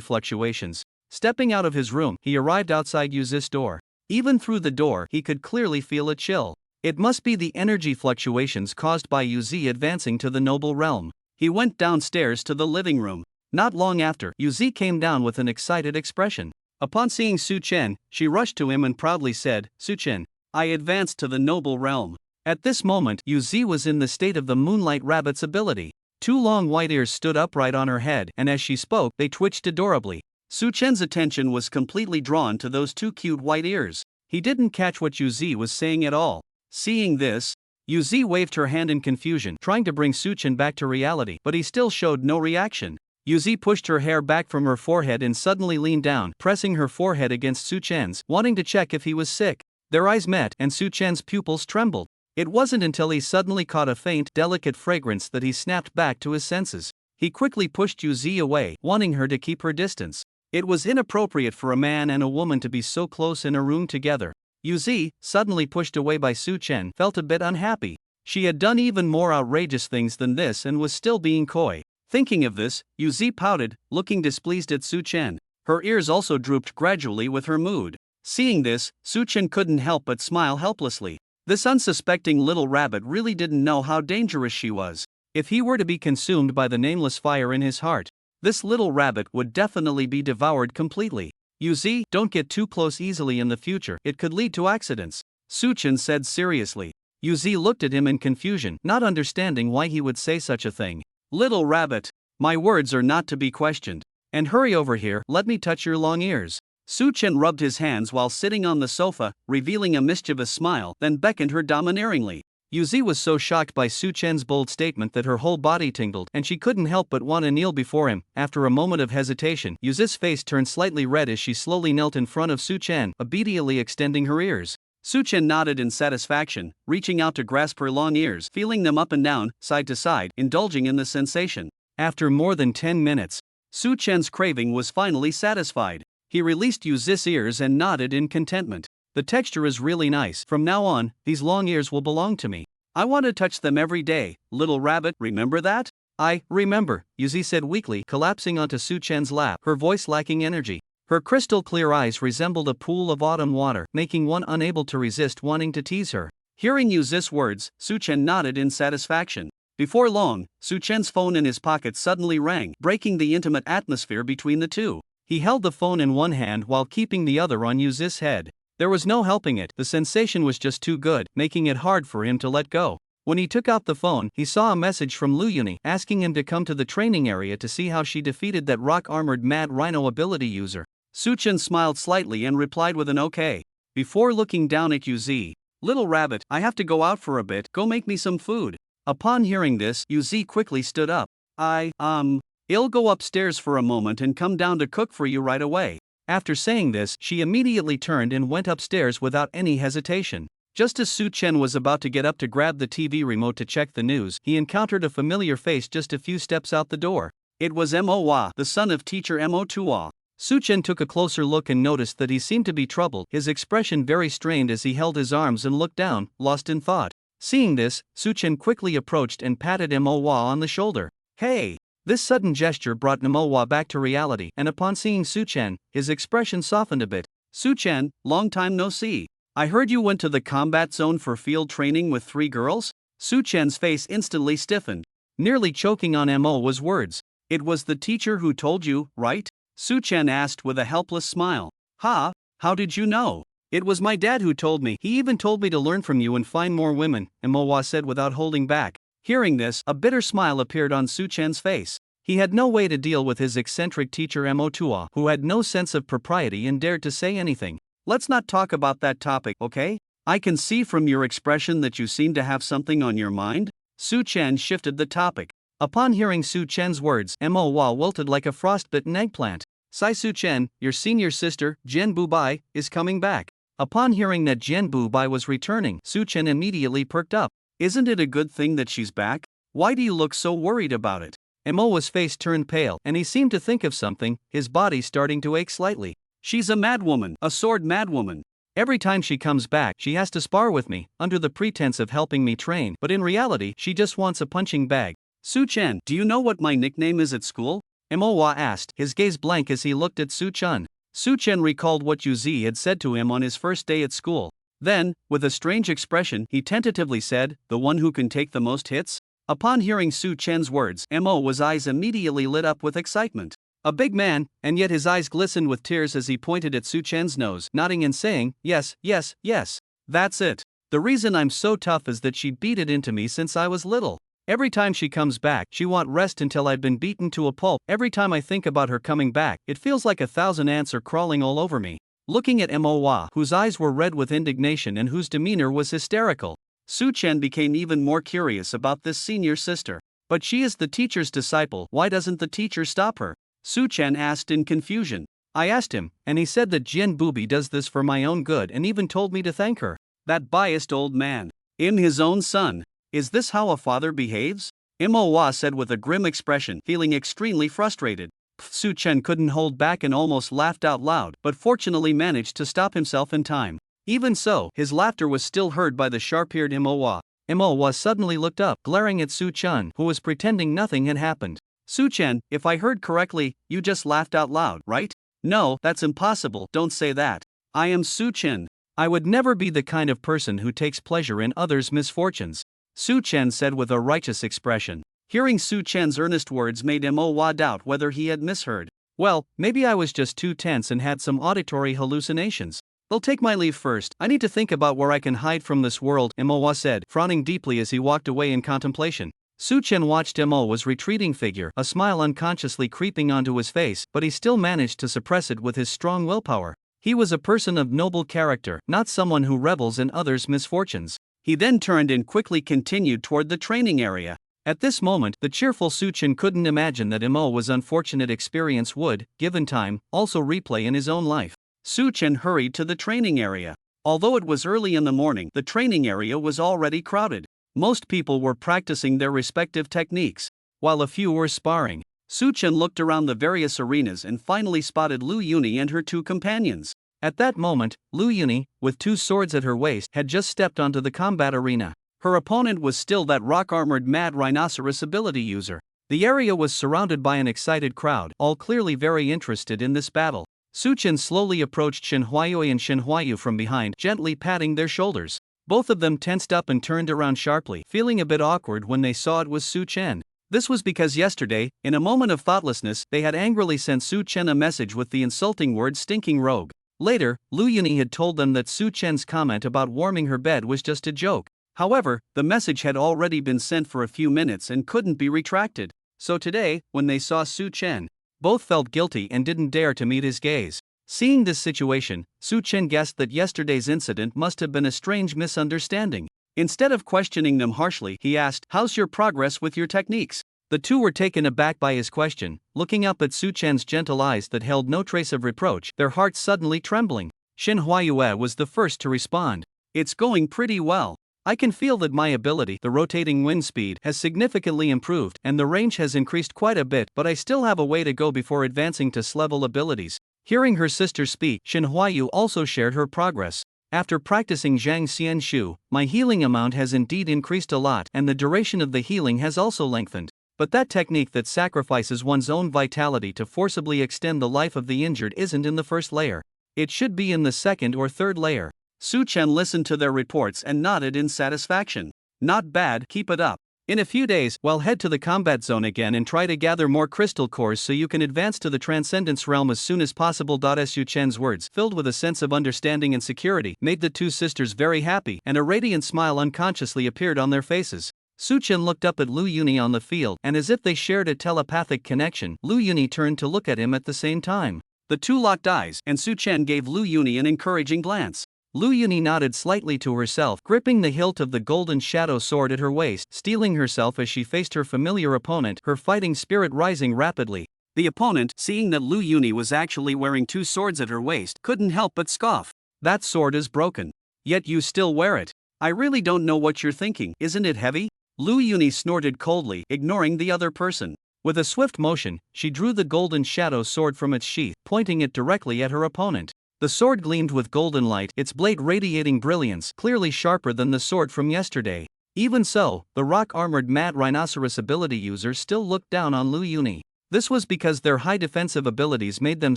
fluctuations. Stepping out of his room, he arrived outside Yuzi's door. Even through the door, he could clearly feel a chill. It must be the energy fluctuations caused by Yuzi advancing to the noble realm. He went downstairs to the living room. Not long after, Yuzi came down with an excited expression. Upon seeing Su Chen, she rushed to him and proudly said, Su Chen, I advanced to the noble realm. At this moment, Yuzi was in the state of the Moonlight Rabbit's ability. 2 long white ears stood upright on her head, and as she spoke, they twitched adorably. Su Chen's attention was completely drawn to those 2 cute white ears. He didn't catch what Yuzi was saying at all. Seeing this, Yuzi waved her hand in confusion, trying to bring Su Chen back to reality, but he still showed no reaction. Yuzi pushed her hair back from her forehead and suddenly leaned down, pressing her forehead against Su Chen's, wanting to check if he was sick. Their eyes met, and Su Chen's pupils trembled. It wasn't until he suddenly caught a faint, delicate fragrance that he snapped back to his senses. He quickly pushed Yuzi away, wanting her to keep her distance. It was inappropriate for a man and a woman to be so close in a room together. Yuzi, suddenly pushed away by Su Chen, felt a bit unhappy. She had done even more outrageous things than this and was still being coy. Thinking of this, Yuzi pouted, looking displeased at Su Chen. Her ears also drooped gradually with her mood. Seeing this, Su Chen couldn't help but smile helplessly. This unsuspecting little rabbit really didn't know how dangerous she was. If he were to be consumed by the nameless fire in his heart, this little rabbit would definitely be devoured completely. Yuzi, don't get too close easily in the future, it could lead to accidents, Su Chen said seriously. Yuzi looked at him in confusion, not understanding why he would say such a thing. Little rabbit, my words are not to be questioned. And hurry over here, let me touch your long ears. Su Chen rubbed his hands while sitting on the sofa, revealing a mischievous smile, then beckoned her domineeringly. Yuzi was so shocked by Su Chen's bold statement that her whole body tingled, and she couldn't help but want to kneel before him. After a moment of hesitation, Yuzi's face turned slightly red as she slowly knelt in front of Su Chen, obediently extending her ears. Su Chen nodded in satisfaction, reaching out to grasp her long ears, feeling them up and down, side to side, indulging in the sensation. After more than 10 minutes, Su Chen's craving was finally satisfied. He released Yuzi's ears and nodded in contentment. The texture is really nice. From now on, these long ears will belong to me. I want to touch them every day, little rabbit, remember that? I remember, Yuzi said weakly, collapsing onto Su Chen's lap, her voice lacking energy. Her crystal-clear eyes resembled a pool of autumn water, making one unable to resist wanting to tease her. Hearing Yuzi's words, Su Chen nodded in satisfaction. Before long, Su Chen's phone in his pocket suddenly rang, breaking the intimate atmosphere between the two. He held the phone in one hand while keeping the other on Yuzi's head. There was no helping it, the sensation was just too good, making it hard for him to let go. When he took out the phone, he saw a message from Lu Yuni, asking him to come to the training area to see how she defeated that rock-armored Mad Rhino ability user. Su Chen smiled slightly and replied with an okay. Before looking down at Yuzi, little rabbit, I have to go out for a bit, go make me some food. Upon hearing this, Yuzi quickly stood up. I'll go upstairs for a moment and come down to cook for you right away. After saying this, she immediately turned and went upstairs without any hesitation. Just as Su Chen was about to get up to grab the TV remote to check the news, he encountered a familiar face just a few steps out the door. It was Manhwa, the son of teacher Mo Tua. Su Chen took a closer look and noticed that he seemed to be troubled, his expression very strained as he held his arms and looked down, lost in thought. Seeing this, Su Chen quickly approached and patted Manhwa on the shoulder. Hey! This sudden gesture brought Manhwa back to reality, and upon seeing Su Chen, his expression softened a bit. Su Chen, long time no see. I heard you went to the combat zone for field training with 3 girls? Su Chen's face instantly stiffened. Nearly choking on Mo's words. It was the teacher who told you, right? Su Chen asked with a helpless smile. Ha, how did you know? It was my dad who told me. He even told me to learn from you and find more women, Manhwa said without holding back. Hearing this, a bitter smile appeared on Su Chen's face. He had no way to deal with his eccentric teacher Tua, who had no sense of propriety and dared to say anything. Let's not talk about that topic, okay? I can see from your expression that you seem to have something on your mind. Su Chen shifted the topic. Upon hearing Su Chen's words, Manhwa wilted like a frostbitten eggplant. Sai Su Chen, your senior sister, Jian Bubai, is coming back. Upon hearing that Jian Bubai was returning, Su Chen immediately perked up. Isn't it a good thing that she's back? Why do you look so worried about it? Mo's face turned pale, and he seemed to think of something, his body starting to ache slightly. She's a madwoman, a sword madwoman. Every time she comes back, she has to spar with me, under the pretense of helping me train, but in reality, she just wants a punching bag. Su Chen, do you know what my nickname is at school? Manhwa asked, his gaze blank as he looked at Su Chen. Su Chen recalled what Yu Zi had said to him on his first day at school. Then, with a strange expression, he tentatively said, the one who can take the most hits? Upon hearing Su Chen's words, Mo's eyes immediately lit up with excitement. A big man, and yet his eyes glistened with tears as he pointed at Su Chen's nose, nodding and saying, yes, yes, yes. That's it. The reason I'm so tough is that she beat it into me since I was little. Every time she comes back, she won't rest until I've been beaten to a pulp. Every time I think about her coming back, it feels like 1,000 ants are crawling all over me. Looking at Manhwa, whose eyes were red with indignation and whose demeanor was hysterical, Su Chen became even more curious about this senior sister. But she is the teacher's disciple, why doesn't the teacher stop her? Su Chen asked in confusion. I asked him, and he said that Jian Bubi does this for my own good and even told me to thank her. That biased old man. His own son. Is this how a father behaves? Manhwa said with a grim expression, feeling extremely frustrated. Su Chen couldn't hold back and almost laughed out loud, but fortunately managed to stop himself in time. Even so, his laughter was still heard by the sharp-eared Manhwa. Manhwa suddenly looked up, glaring at Su Chen, who was pretending nothing had happened. Su Chen, if I heard correctly, you just laughed out loud, right? No, that's impossible, don't say that. I am Su Chen. I would never be the kind of person who takes pleasure in others' misfortunes. Su Chen said with a righteous expression. Hearing Su Chen's earnest words made Manhwa doubt whether he had misheard. Well, maybe I was just too tense and had some auditory hallucinations. I'll take my leave first. I need to think about where I can hide from this world, Manhwa said, frowning deeply as he walked away in contemplation. Su Chen watched Manhwa's retreating figure, a smile unconsciously creeping onto his face, but he still managed to suppress it with his strong willpower. He was a person of noble character, not someone who revels in others' misfortunes. He then turned and quickly continued toward the training area. At this moment, the cheerful Su Chen couldn't imagine that Manhwa's unfortunate experience would, given time, also replay in his own life. Su Chen hurried to the training area. Although it was early in the morning, the training area was already crowded. Most people were practicing their respective techniques, while a few were sparring. Su Chen looked around the various arenas and finally spotted Lu Yuni and her two companions. At that moment, Lu Yuni, with two swords at her waist, had just stepped onto the combat arena. Her opponent was still that rock-armored mad rhinoceros ability user. The area was surrounded by an excited crowd, all clearly very interested in this battle. Su Chen slowly approached Shen Huayu and Shen Huayu from behind, gently patting their shoulders. Both of them tensed up and turned around sharply, feeling a bit awkward when they saw it was Su Chen. This was because yesterday, in a moment of thoughtlessness, they had angrily sent Su Chen a message with the insulting word stinking rogue. Later, Lu Yuni had told them that Su Chen's comment about warming her bed was just a joke. However, the message had already been sent for a few minutes and couldn't be retracted. So today, when they saw Su Chen, both felt guilty and didn't dare to meet his gaze. Seeing this situation, Su Chen guessed that yesterday's incident must have been a strange misunderstanding. Instead of questioning them harshly, he asked, "How's your progress with your techniques?" The two were taken aback by his question, looking up at Su Chen's gentle eyes that held no trace of reproach, their hearts suddenly trembling. Shen Huayu was the first to respond. "It's going pretty well. I can feel that my ability, the rotating wind speed, has significantly improved, and the range has increased quite a bit, but I still have a way to go before advancing to S-level abilities." Hearing her sister speak, Shen Huayu also shared her progress. "After practicing Zhang Xian Shu, my healing amount has indeed increased a lot, and the duration of the healing has also lengthened. But that technique that sacrifices one's own vitality to forcibly extend the life of the injured isn't in the first layer. It should be in the second or third layer." Su Chen listened to their reports and nodded in satisfaction. Not bad, keep it up. In a few days, well, head to the combat zone again and try to gather more crystal cores so you can advance to the Transcendence realm as soon as possible. Su Chen's words, filled with a sense of understanding and security, made the two sisters very happy, and a radiant smile unconsciously appeared on their faces. Su Chen looked up at Lu Yuni on the field, and as if they shared a telepathic connection, Lu Yuni turned to look at him at the same time. The two locked eyes, and Su Chen gave Lu Yuni an encouraging glance. Lu Yuni nodded slightly to herself, gripping the hilt of the golden shadow sword at her waist, steeling herself as she faced her familiar opponent, her fighting spirit rising rapidly. The opponent, seeing that Lu Yuni was actually wearing two swords at her waist, couldn't help but scoff. That sword is broken. Yet you still wear it. I really don't know what you're thinking, isn't it heavy? Lu Yuni snorted coldly, ignoring the other person. With a swift motion, she drew the golden shadow sword from its sheath, pointing it directly at her opponent. The sword gleamed with golden light, its blade radiating brilliance, clearly sharper than the sword from yesterday. Even so, the rock-armored Mad Rhinoceros ability users still looked down on Lu Yuni. This was because their high defensive abilities made them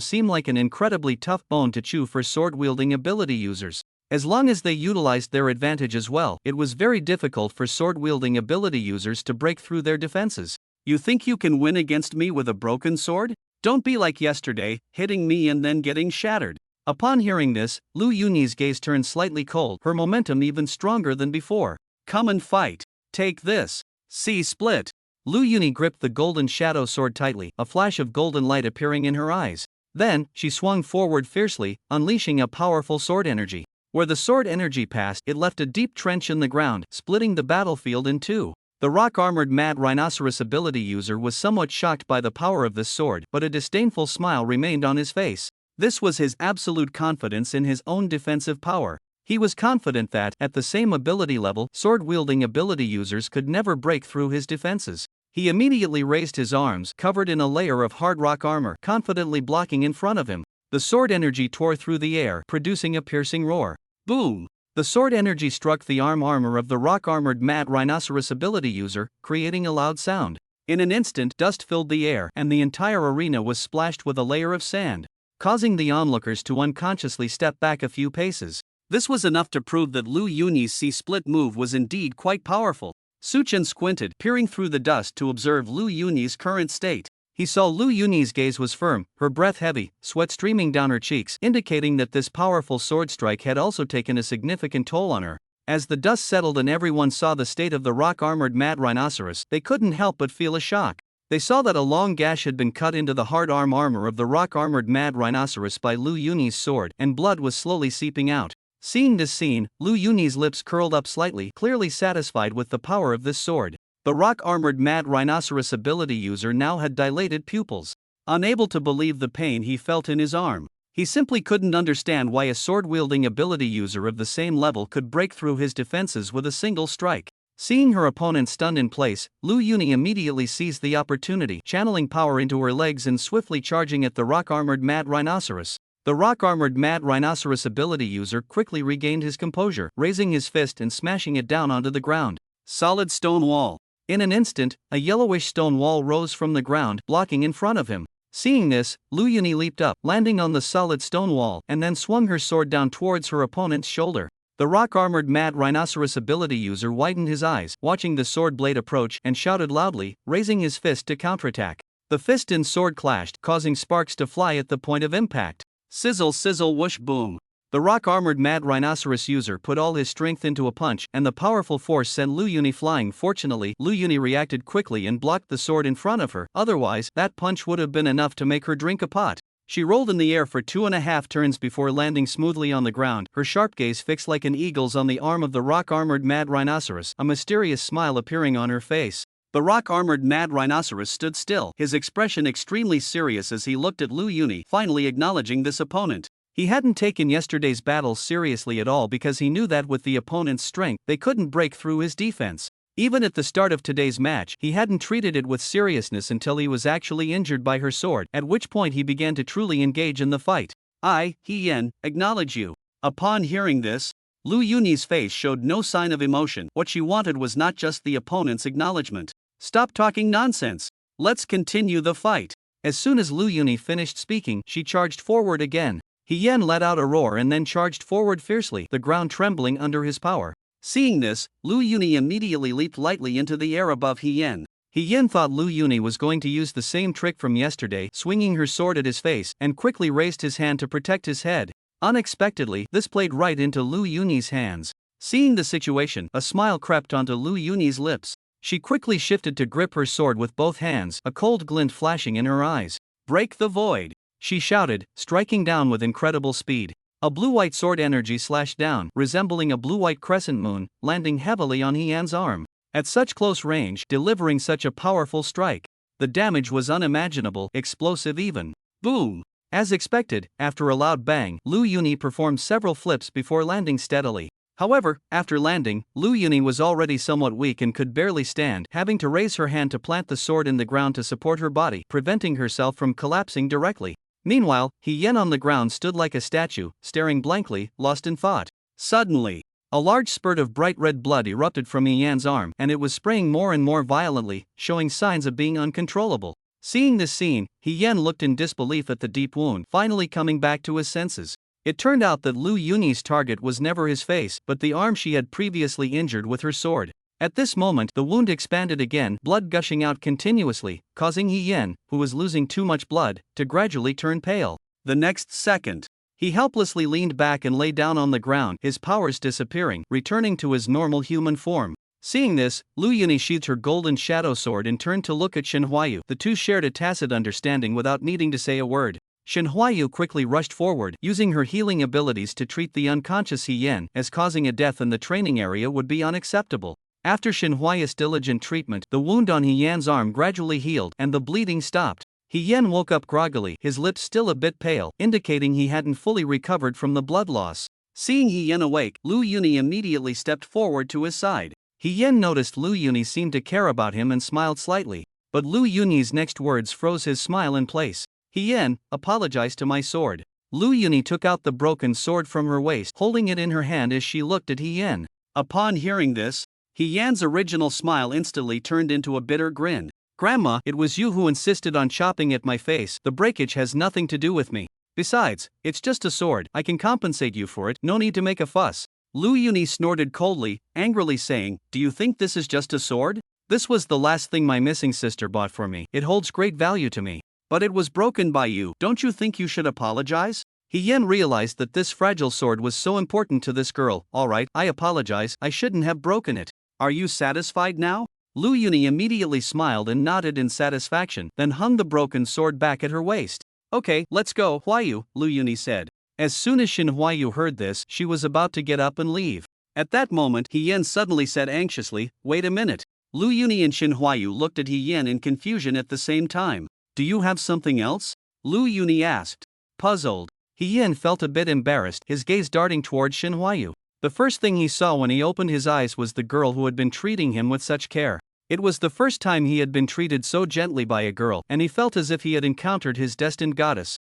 seem like an incredibly tough bone to chew for sword-wielding ability users. As long as they utilized their advantage as well, it was very difficult for sword-wielding ability users to break through their defenses. You think you can win against me with a broken sword? Don't be like yesterday, hitting me and then getting shattered. Upon hearing this, Lu Yuni's gaze turned slightly cold, her momentum even stronger than before. Come and fight. Take this. See split. Lu Yuni gripped the golden shadow sword tightly, a flash of golden light appearing in her eyes. Then, she swung forward fiercely, unleashing a powerful sword energy. Where the sword energy passed, it left a deep trench in the ground, splitting the battlefield in two. The rock-armored Mad Rhinoceros ability user was somewhat shocked by the power of this sword, but a disdainful smile remained on his face. This was his absolute confidence in his own defensive power. He was confident that, at the same ability level, sword-wielding ability users could never break through his defenses. He immediately raised his arms, covered in a layer of hard rock armor, confidently blocking in front of him. The sword energy tore through the air, producing a piercing roar. Boom! The sword energy struck the armor of the rock-armored Mad Rhinoceros ability user, creating a loud sound. In an instant, dust filled the air, and the entire arena was splashed with a layer of sand, causing the onlookers to unconsciously step back a few paces. This was enough to prove that Lu Yuni's C-split move was indeed quite powerful. Su Chen squinted, peering through the dust to observe Lu Yuni's current state. He saw Lu Yuni's gaze was firm, her breath heavy, sweat streaming down her cheeks, indicating that this powerful sword strike had also taken a significant toll on her. As the dust settled and everyone saw the state of the rock-armored Mad Rhinoceros, they couldn't help but feel a shock. They saw that a long gash had been cut into the hard armor of the rock-armored Mad Rhinoceros by Lu Yuni's sword, and blood was slowly seeping out. Seeing this scene, Lu Yuni's lips curled up slightly, clearly satisfied with the power of this sword. The rock-armored Mad Rhinoceros ability user now had dilated pupils. Unable to believe the pain he felt in his arm, he simply couldn't understand why a sword-wielding ability user of the same level could break through his defenses with a single strike. Seeing her opponent stunned in place, Lu Yuni immediately seized the opportunity, channeling power into her legs and swiftly charging at the rock-armored Mad Rhinoceros. The rock-armored Mad Rhinoceros ability user quickly regained his composure, raising his fist and smashing it down onto the ground. Solid stone wall. In an instant, a yellowish stone wall rose from the ground, blocking in front of him. Seeing this, Lu Yuni leaped up, landing on the solid stone wall, and then swung her sword down towards her opponent's shoulder. The rock-armored Mad Rhinoceros ability user widened his eyes, watching the sword blade approach, and shouted loudly, raising his fist to counterattack. The fist and sword clashed, causing sparks to fly at the point of impact. Sizzle sizzle whoosh boom. The rock-armored Mad Rhinoceros user put all his strength into a punch, and the powerful force sent Lu Yuni flying. Fortunately, Lu Yuni reacted quickly and blocked the sword in front of her, otherwise, that punch would have been enough to make her drink a pot. She rolled in the air for 2.5 turns before landing smoothly on the ground, her sharp gaze fixed like an eagle's on the arm of the rock-armored Mad Rhinoceros, a mysterious smile appearing on her face. The rock-armored Mad Rhinoceros stood still, his expression extremely serious as he looked at Lu Yuni, finally acknowledging this opponent. He hadn't taken yesterday's battle seriously at all because he knew that with the opponent's strength, they couldn't break through his defense. Even at the start of today's match, he hadn't treated it with seriousness until he was actually injured by her sword, at which point he began to truly engage in the fight. I, He Yen, acknowledge you. Upon hearing this, Lu Yuni's face showed no sign of emotion. What she wanted was not just the opponent's acknowledgement. Stop talking nonsense. Let's continue the fight. As soon as Lu Yuni finished speaking, she charged forward again. He Yen let out a roar and then charged forward fiercely, the ground trembling under his power. Seeing this, Lu Yuni immediately leaped lightly into the air above He Yan. He Yan thought Lu Yuni was going to use the same trick from yesterday, swinging her sword at his face, and quickly raised his hand to protect his head. Unexpectedly, this played right into Lu Yuni's hands. Seeing the situation, a smile crept onto Lu Yuni's lips. She quickly shifted to grip her sword with both hands, a cold glint flashing in her eyes. "Break the void!" she shouted, striking down with incredible speed. A blue-white sword energy slashed down, resembling a blue-white crescent moon, landing heavily on He Yan's arm. At such close range, delivering such a powerful strike. The damage was unimaginable, explosive even. Boom! As expected, after a loud bang, Lu Yuni performed several flips before landing steadily. However, after landing, Lu Yuni was already somewhat weak and could barely stand, having to raise her hand to plant the sword in the ground to support her body, preventing herself from collapsing directly. Meanwhile, He Yan on the ground stood like a statue, staring blankly, lost in thought. Suddenly, a large spurt of bright red blood erupted from He Yan's arm, and it was spraying more and more violently, showing signs of being uncontrollable. Seeing this scene, He Yan looked in disbelief at the deep wound, finally coming back to his senses. It turned out that Lu Yuni's target was never his face, but the arm she had previously injured with her sword. At this moment, the wound expanded again, blood gushing out continuously, causing He Yan, who was losing too much blood, to gradually turn pale. The next second, he helplessly leaned back and lay down on the ground, his powers disappearing, returning to his normal human form. Seeing this, Lu Yuni sheathed her golden shadow sword and turned to look at Shen Huayu. The two shared a tacit understanding without needing to say a word. Shen Huayu quickly rushed forward, using her healing abilities to treat the unconscious He Yan, as causing a death in the training area would be unacceptable. After Shen Huayu's diligent treatment, the wound on He Yan's arm gradually healed, and the bleeding stopped. He Yan woke up groggily, his lips still a bit pale, indicating he hadn't fully recovered from the blood loss. Seeing He Yan awake, Lu Yuni immediately stepped forward to his side. He Yan noticed Lu Yuni seemed to care about him and smiled slightly, but Lu Yuni's next words froze his smile in place. "He Yan, apologize to my sword." Lu Yuni took out the broken sword from her waist, holding it in her hand as she looked at He Yan. Upon hearing this, He Yan's original smile instantly turned into a bitter grin. "Grandma, it was you who insisted on chopping at my face. The breakage has nothing to do with me. Besides, it's just a sword. I can compensate you for it, no need to make a fuss." Lu Yuni snorted coldly, angrily saying, "Do you think this is just a sword? This was the last thing my missing sister bought for me. It holds great value to me. But it was broken by you. Don't you think you should apologize?" He Yan realized that this fragile sword was so important to this girl. "Alright, I apologize, I shouldn't have broken it. Are you satisfied now?" Lu Yuni immediately smiled and nodded in satisfaction, then hung the broken sword back at her waist. "Okay, let's go, Huayu," Lu Yuni said. As soon as Shen Huayu heard this, she was about to get up and leave. At that moment, He Yan suddenly said anxiously, "Wait a minute." Lu Yuni and Shen Huayu looked at He Yan in confusion at the same time. "Do you have something else?" Lu Yuni asked. Puzzled, He Yan felt a bit embarrassed, his gaze darting towards Shen Huayu. The first thing he saw when he opened his eyes was the girl who had been treating him with such care. It was the first time he had been treated so gently by a girl, and he felt as if he had encountered his destined goddess.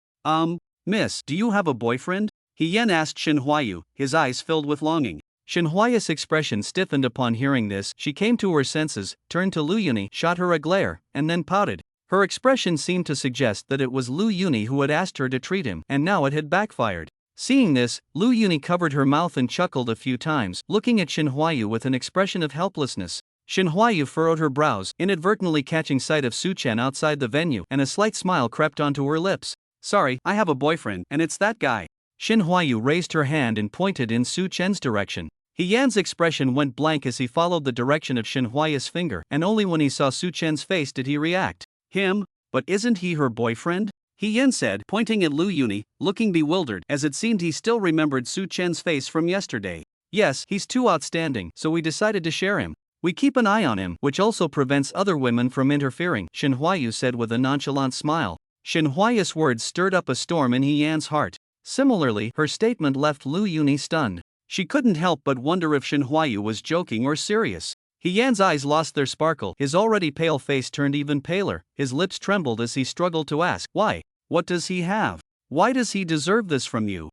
Miss, do you have a boyfriend?" He Yan asked Shen Huayu, his eyes filled with longing. Shen Huayu's expression stiffened upon hearing this. She came to her senses, turned to Lu Yuni, shot her a glare, and then pouted. Her expression seemed to suggest that it was Lu Yuni who had asked her to treat him, and now it had backfired. Seeing this, Lu Yuni covered her mouth and chuckled a few times, looking at Shen Huayu with an expression of helplessness. Shen Huayu furrowed her brows, inadvertently catching sight of Su Chen outside the venue, and a slight smile crept onto her lips. "Sorry, I have a boyfriend, and it's that guy." Shen Huayu raised her hand and pointed in Su Chen's direction. He Yan's expression went blank as he followed the direction of Shen Huayu's finger, and only when he saw Su Chen's face did he react. "Him? But isn't he her boyfriend?" He Yan said, pointing at Lu Yuni, looking bewildered, as it seemed he still remembered Su Chen's face from yesterday. "Yes, he's too outstanding, so we decided to share him. We keep an eye on him, which also prevents other women from interfering," Shen Huayu said with a nonchalant smile. Shen Huayu's words stirred up a storm in He Yan's heart. Similarly, her statement left Lu Yuni stunned. She couldn't help but wonder if Shen Huayu was joking or serious. He Yan's eyes lost their sparkle, his already pale face turned even paler, his lips trembled as he struggled to ask, "Why? What does he have? Why does he deserve this from you?"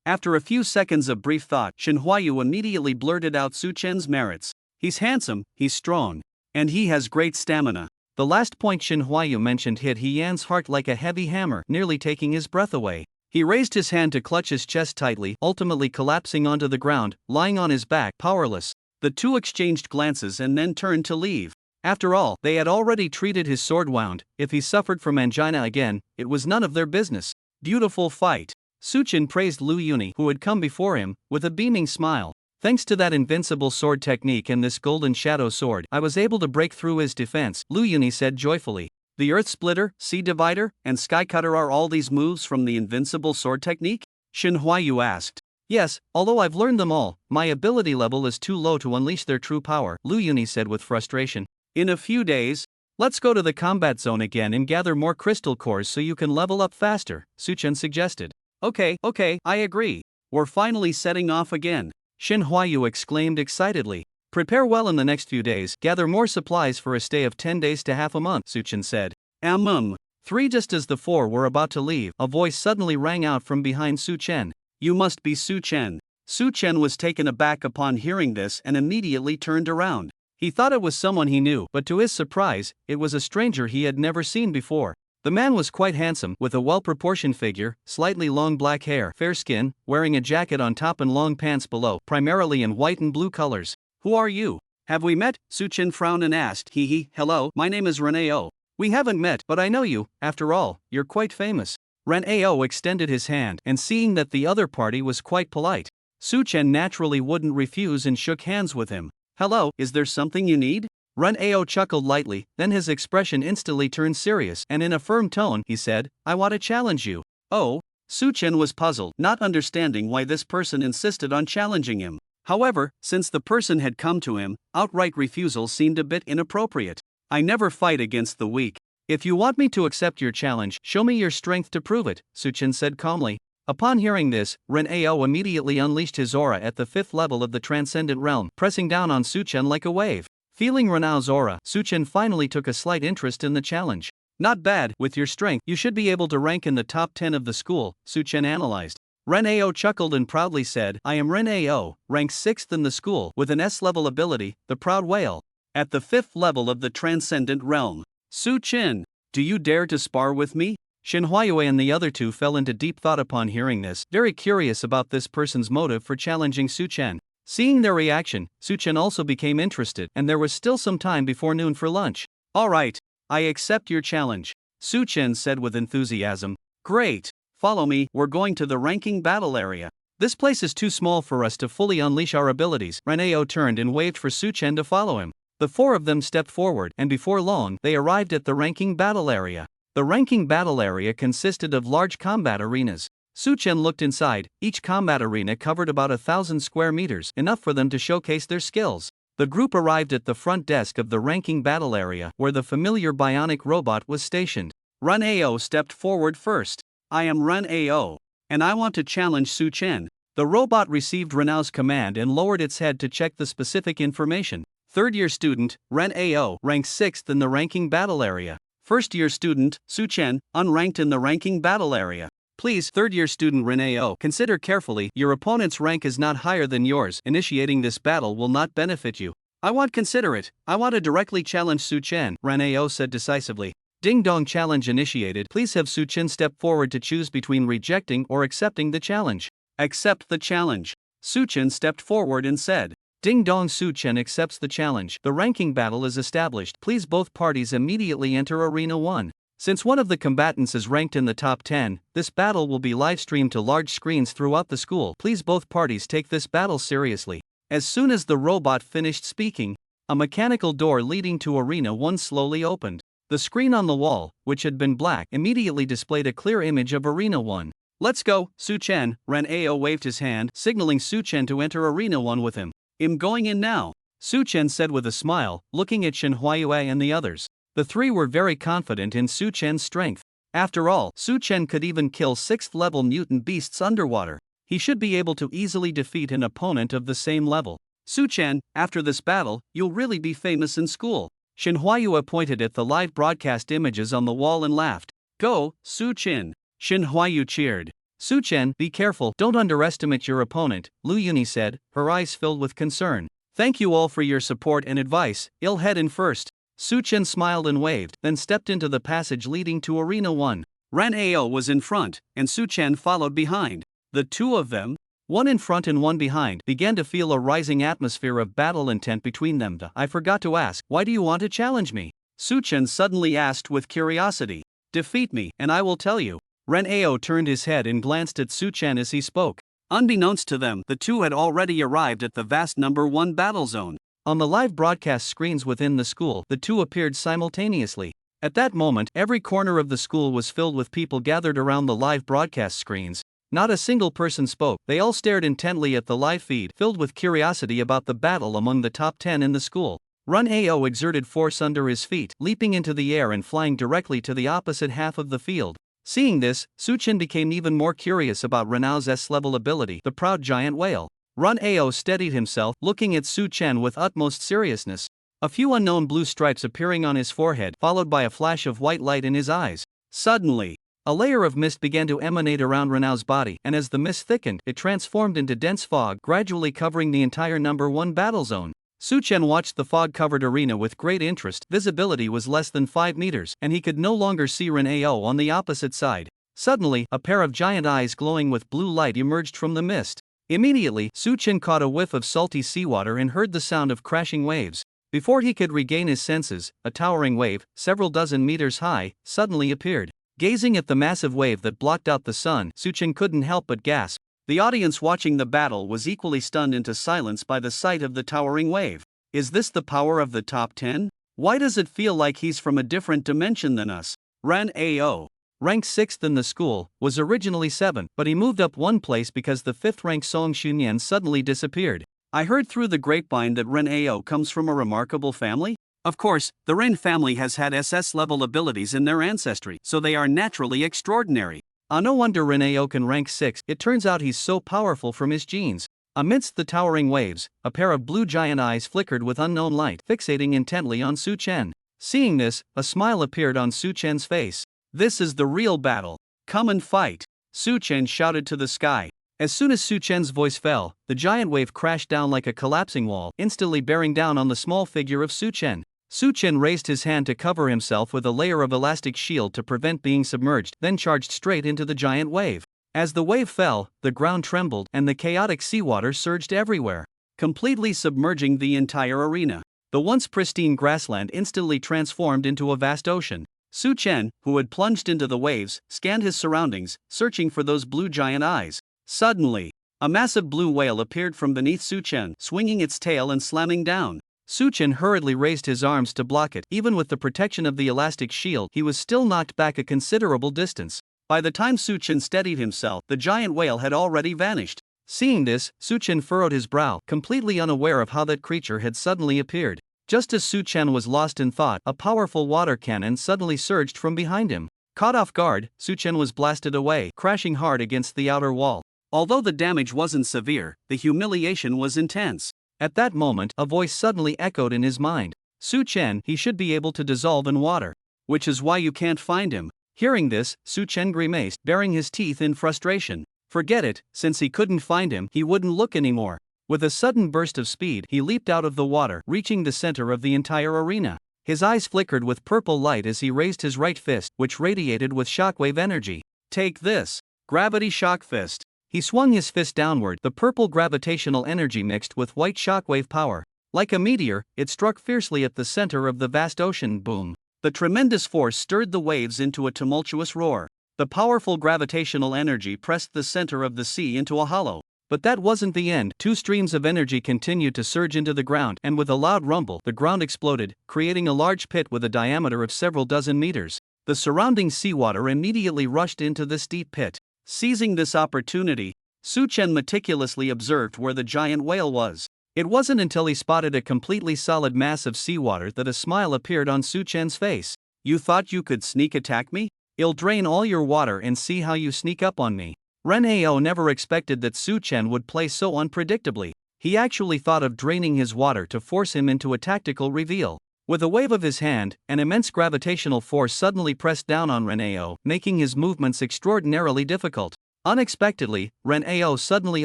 After a few seconds of brief thought, Shen Huayu immediately blurted out Su Chen's merits. "He's handsome, he's strong, and he has great stamina." The last point Shen Huayu mentioned hit He Yan's heart like a heavy hammer, nearly taking his breath away. He raised his hand to clutch his chest tightly, ultimately collapsing onto the ground, lying on his back, powerless. The two exchanged glances and then turned to leave. After all, they had already treated his sword wound. If he suffered from angina again, it was none of their business. Beautiful fight. Suchin praised Lu Yuni, who had come before him, with a beaming smile. Thanks to that invincible sword technique and this golden shadow sword, I was able to break through his defense, Lu Yuni said joyfully. The Earth Splitter, Sea Divider, and Sky Cutter are all these moves from the invincible sword technique? Shin Huayu asked. Yes, although I've learned them all, my ability level is too low to unleash their true power, Lu Yuni said with frustration. In a few days, let's go to the combat zone again and gather more crystal cores so you can level up faster, Suchen suggested. Okay, I agree. We're finally setting off again, Shin Huayu exclaimed excitedly. Prepare well in the next few days, gather more supplies for a stay of 10 days to half a month, Suchen said. 3 Just as the 4 were about to leave, a voice suddenly rang out from behind Su Chen. You must be Su Chen. Su Chen was taken aback upon hearing this and immediately turned around. He thought it was someone he knew, but to his surprise, it was a stranger he had never seen before. The man was quite handsome, with a well-proportioned figure, slightly long black hair, fair skin, wearing a jacket on top and long pants below, primarily in white and blue colors. Who are you? Have we met? Su Chen frowned and asked. Hello, my name is Reneo. We haven't met, but I know you. After all, you're quite famous. Reneo extended his hand, and seeing that the other party was quite polite, Su Chen naturally wouldn't refuse and shook hands with him. Hello, is there something you need? Reneo chuckled lightly, then his expression instantly turned serious, and in a firm tone, he said, I want to challenge you. Oh? Su Chen was puzzled, not understanding why this person insisted on challenging him. However, since the person had come to him, outright refusal seemed a bit inappropriate. I never fight against the weak. If you want me to accept your challenge, show me your strength to prove it, Su Chen said calmly. Upon hearing this, Reneo immediately unleashed his aura at the 5th level of the Transcendent Realm, pressing down on Su Chen like a wave. Feeling Reneo's aura, Su Chen finally took a slight interest in the challenge. Not bad, with your strength, you should be able to rank in the top 10 of the school, Su Chen analyzed. Reneo chuckled and proudly said, I am Reneo, ranked 6th in the school, with an S-level ability, the Proud Whale. At the 5th level of the Transcendent Realm. Su Chen, do you dare to spar with me? Shin Huayue and the other two fell into deep thought upon hearing this, very curious about this person's motive for challenging Su Chen. Seeing their reaction, Su Chen also became interested, and there was still some time before noon for lunch. Alright, I accept your challenge, Su Chen said with enthusiasm. Great. Follow me, we're going to the ranking battle area. This place is too small for us to fully unleash our abilities. Reneo turned and waved for Su Chen to follow him. The 4 of them stepped forward, and before long, they arrived at the ranking battle area. The ranking battle area consisted of large combat arenas. Su Chen looked inside. Each combat arena covered about 1,000 square meters, enough for them to showcase their skills. The group arrived at the front desk of the ranking battle area, where the familiar bionic robot was stationed. Reneo stepped forward first. I am Reneo, and I want to challenge Su Chen. The robot received Reneo's command and lowered its head to check the specific information. Third-year student, Reneo, ranked 6th in the ranking battle area. First-year student, Su Chen, unranked in the ranking battle area. Please, third-year student Reneo, consider carefully, your opponent's rank is not higher than yours. Initiating this battle will not benefit you. I want to directly challenge Su Chen, Reneo said decisively. Ding dong, challenge initiated. Please have Su Chen step forward to choose between rejecting or accepting the challenge. Accept the challenge. Su Chen stepped forward and said. Ding dong, Su Chen accepts the challenge. The ranking battle is established. Please both parties immediately enter Arena 1. Since one of the combatants is ranked in the top 10, this battle will be live-streamed to large screens throughout the school. Please both parties take this battle seriously. As soon as the robot finished speaking, a mechanical door leading to Arena 1 slowly opened. The screen on the wall, which had been black, immediately displayed a clear image of Arena 1. Let's go, Su Chen. Reneo waved his hand, signaling Su Chen to enter Arena 1 with him. I'm going in now, Su Chen said with a smile, looking at Shin Huayue and the others. The 3 were very confident in Su Chen's strength. After all, Su Chen could even kill 6th-level mutant beasts underwater. He should be able to easily defeat an opponent of the same level. Su Chen, after this battle, you'll really be famous in school. Shin Huayue pointed at the live broadcast images on the wall and laughed. Go, Su Chen. Shin Huayue cheered. Su Chen, be careful, don't underestimate your opponent, Lu Yuni said, her eyes filled with concern. Thank you all for your support and advice, I'll head in first. Su Chen smiled and waved, then stepped into the passage leading to Arena 1. Ran Ao was in front, and Su Chen followed behind. The two of them, one in front and one behind, began to feel a rising atmosphere of battle intent between them. I forgot to ask, why do you want to challenge me? Su Chen suddenly asked with curiosity. Defeat me, and I will tell you. Ren Ao turned his head and glanced at Su Chen as he spoke. Unbeknownst to them, the two had already arrived at the vast number 1 battle zone. On the live broadcast screens within the school, the two appeared simultaneously. At that moment, every corner of the school was filled with people gathered around the live broadcast screens. Not a single person spoke. They all stared intently at the live feed, filled with curiosity about the battle among the top 10 in the school. Run Ao exerted force under his feet, leaping into the air and flying directly to the opposite half of the field. Seeing this, Su Chen became even more curious about Renao's S-level ability, the proud giant whale. Run Ao steadied himself, looking at Su Chen with utmost seriousness. A few unknown blue stripes appearing on his forehead, followed by a flash of white light in his eyes. Suddenly, a layer of mist began to emanate around Renao's body, and as the mist thickened, it transformed into dense fog, gradually covering the entire number 1 battle zone. Su Chen watched the fog-covered arena with great interest. Visibility was less than 5 meters, and he could no longer see Ren Ao on the opposite side. Suddenly, a pair of giant eyes glowing with blue light emerged from the mist. Immediately, Su Chen caught a whiff of salty seawater and heard the sound of crashing waves. Before he could regain his senses, a towering wave, several dozen meters high, suddenly appeared. Gazing at the massive wave that blocked out the sun, Su Chen couldn't help but gasp. The audience watching the battle was equally stunned into silence by the sight of the towering wave. Is this the power of the top 10? Why does it feel like he's from a different dimension than us? Ran Ao, ranked 6th in the school, was originally 7th, but he moved up 1 place because the 5th-ranked Song Xunyan suddenly disappeared. I heard through the grapevine that Ren Ao comes from a remarkable family? Of course, the Ren family has had SS-level abilities in their ancestry, so they are naturally extraordinary. No wonder Ren Ao can rank 6, it turns out he's so powerful from his genes. Amidst the towering waves, a pair of blue giant eyes flickered with unknown light, fixating intently on Su Chen. Seeing this, a smile appeared on Su Chen's face. This is the real battle. Come and fight. Su Chen shouted to the sky. As soon as Su Chen's voice fell, the giant wave crashed down like a collapsing wall, instantly bearing down on the small figure of Su Chen. Su Chen raised his hand to cover himself with a layer of elastic shield to prevent being submerged, then charged straight into the giant wave. As the wave fell, the ground trembled, and the chaotic seawater surged everywhere, completely submerging the entire arena. The once pristine grassland instantly transformed into a vast ocean. Su Chen, who had plunged into the waves, scanned his surroundings, searching for those blue giant eyes. Suddenly, a massive blue whale appeared from beneath Su Chen, swinging its tail and slamming down. Su Chen hurriedly raised his arms to block it. Even with the protection of the elastic shield, he was still knocked back a considerable distance. By the time Su Chen steadied himself, the giant whale had already vanished. Seeing this, Su Chen furrowed his brow, completely unaware of how that creature had suddenly appeared. Just as Su Chen was lost in thought, a powerful water cannon suddenly surged from behind him. Caught off guard, Su Chen was blasted away, crashing hard against the outer wall. Although the damage wasn't severe, the humiliation was intense. At that moment, a voice suddenly echoed in his mind. Su Chen, he should be able to dissolve in water. Which is why you can't find him. Hearing this, Su Chen grimaced, baring his teeth in frustration. Forget it, since he couldn't find him, he wouldn't look anymore. With a sudden burst of speed, he leaped out of the water, reaching the center of the entire arena. His eyes flickered with purple light as he raised his right fist, which radiated with shockwave energy. Take this. Gravity Shock Fist. He swung his fist downward, the purple gravitational energy mixed with white shockwave power. Like a meteor, it struck fiercely at the center of the vast ocean. Boom. The tremendous force stirred the waves into a tumultuous roar. The powerful gravitational energy pressed the center of the sea into a hollow. But that wasn't the end. 2 streams of energy continued to surge into the ground, and with a loud rumble, the ground exploded, creating a large pit with a diameter of several dozen meters. The surrounding seawater immediately rushed into this deep pit. Seizing this opportunity, Su Chen meticulously observed where the giant whale was. It wasn't until he spotted a completely solid mass of seawater that a smile appeared on Su Chen's face. You thought you could sneak attack me? I'll drain all your water and see how you sneak up on me. Ren Ao never expected that Su Chen would play so unpredictably. He actually thought of draining his water to force him into a tactical reveal. With a wave of his hand, an immense gravitational force suddenly pressed down on Ren Ao, making his movements extraordinarily difficult. Unexpectedly, Ren Ao suddenly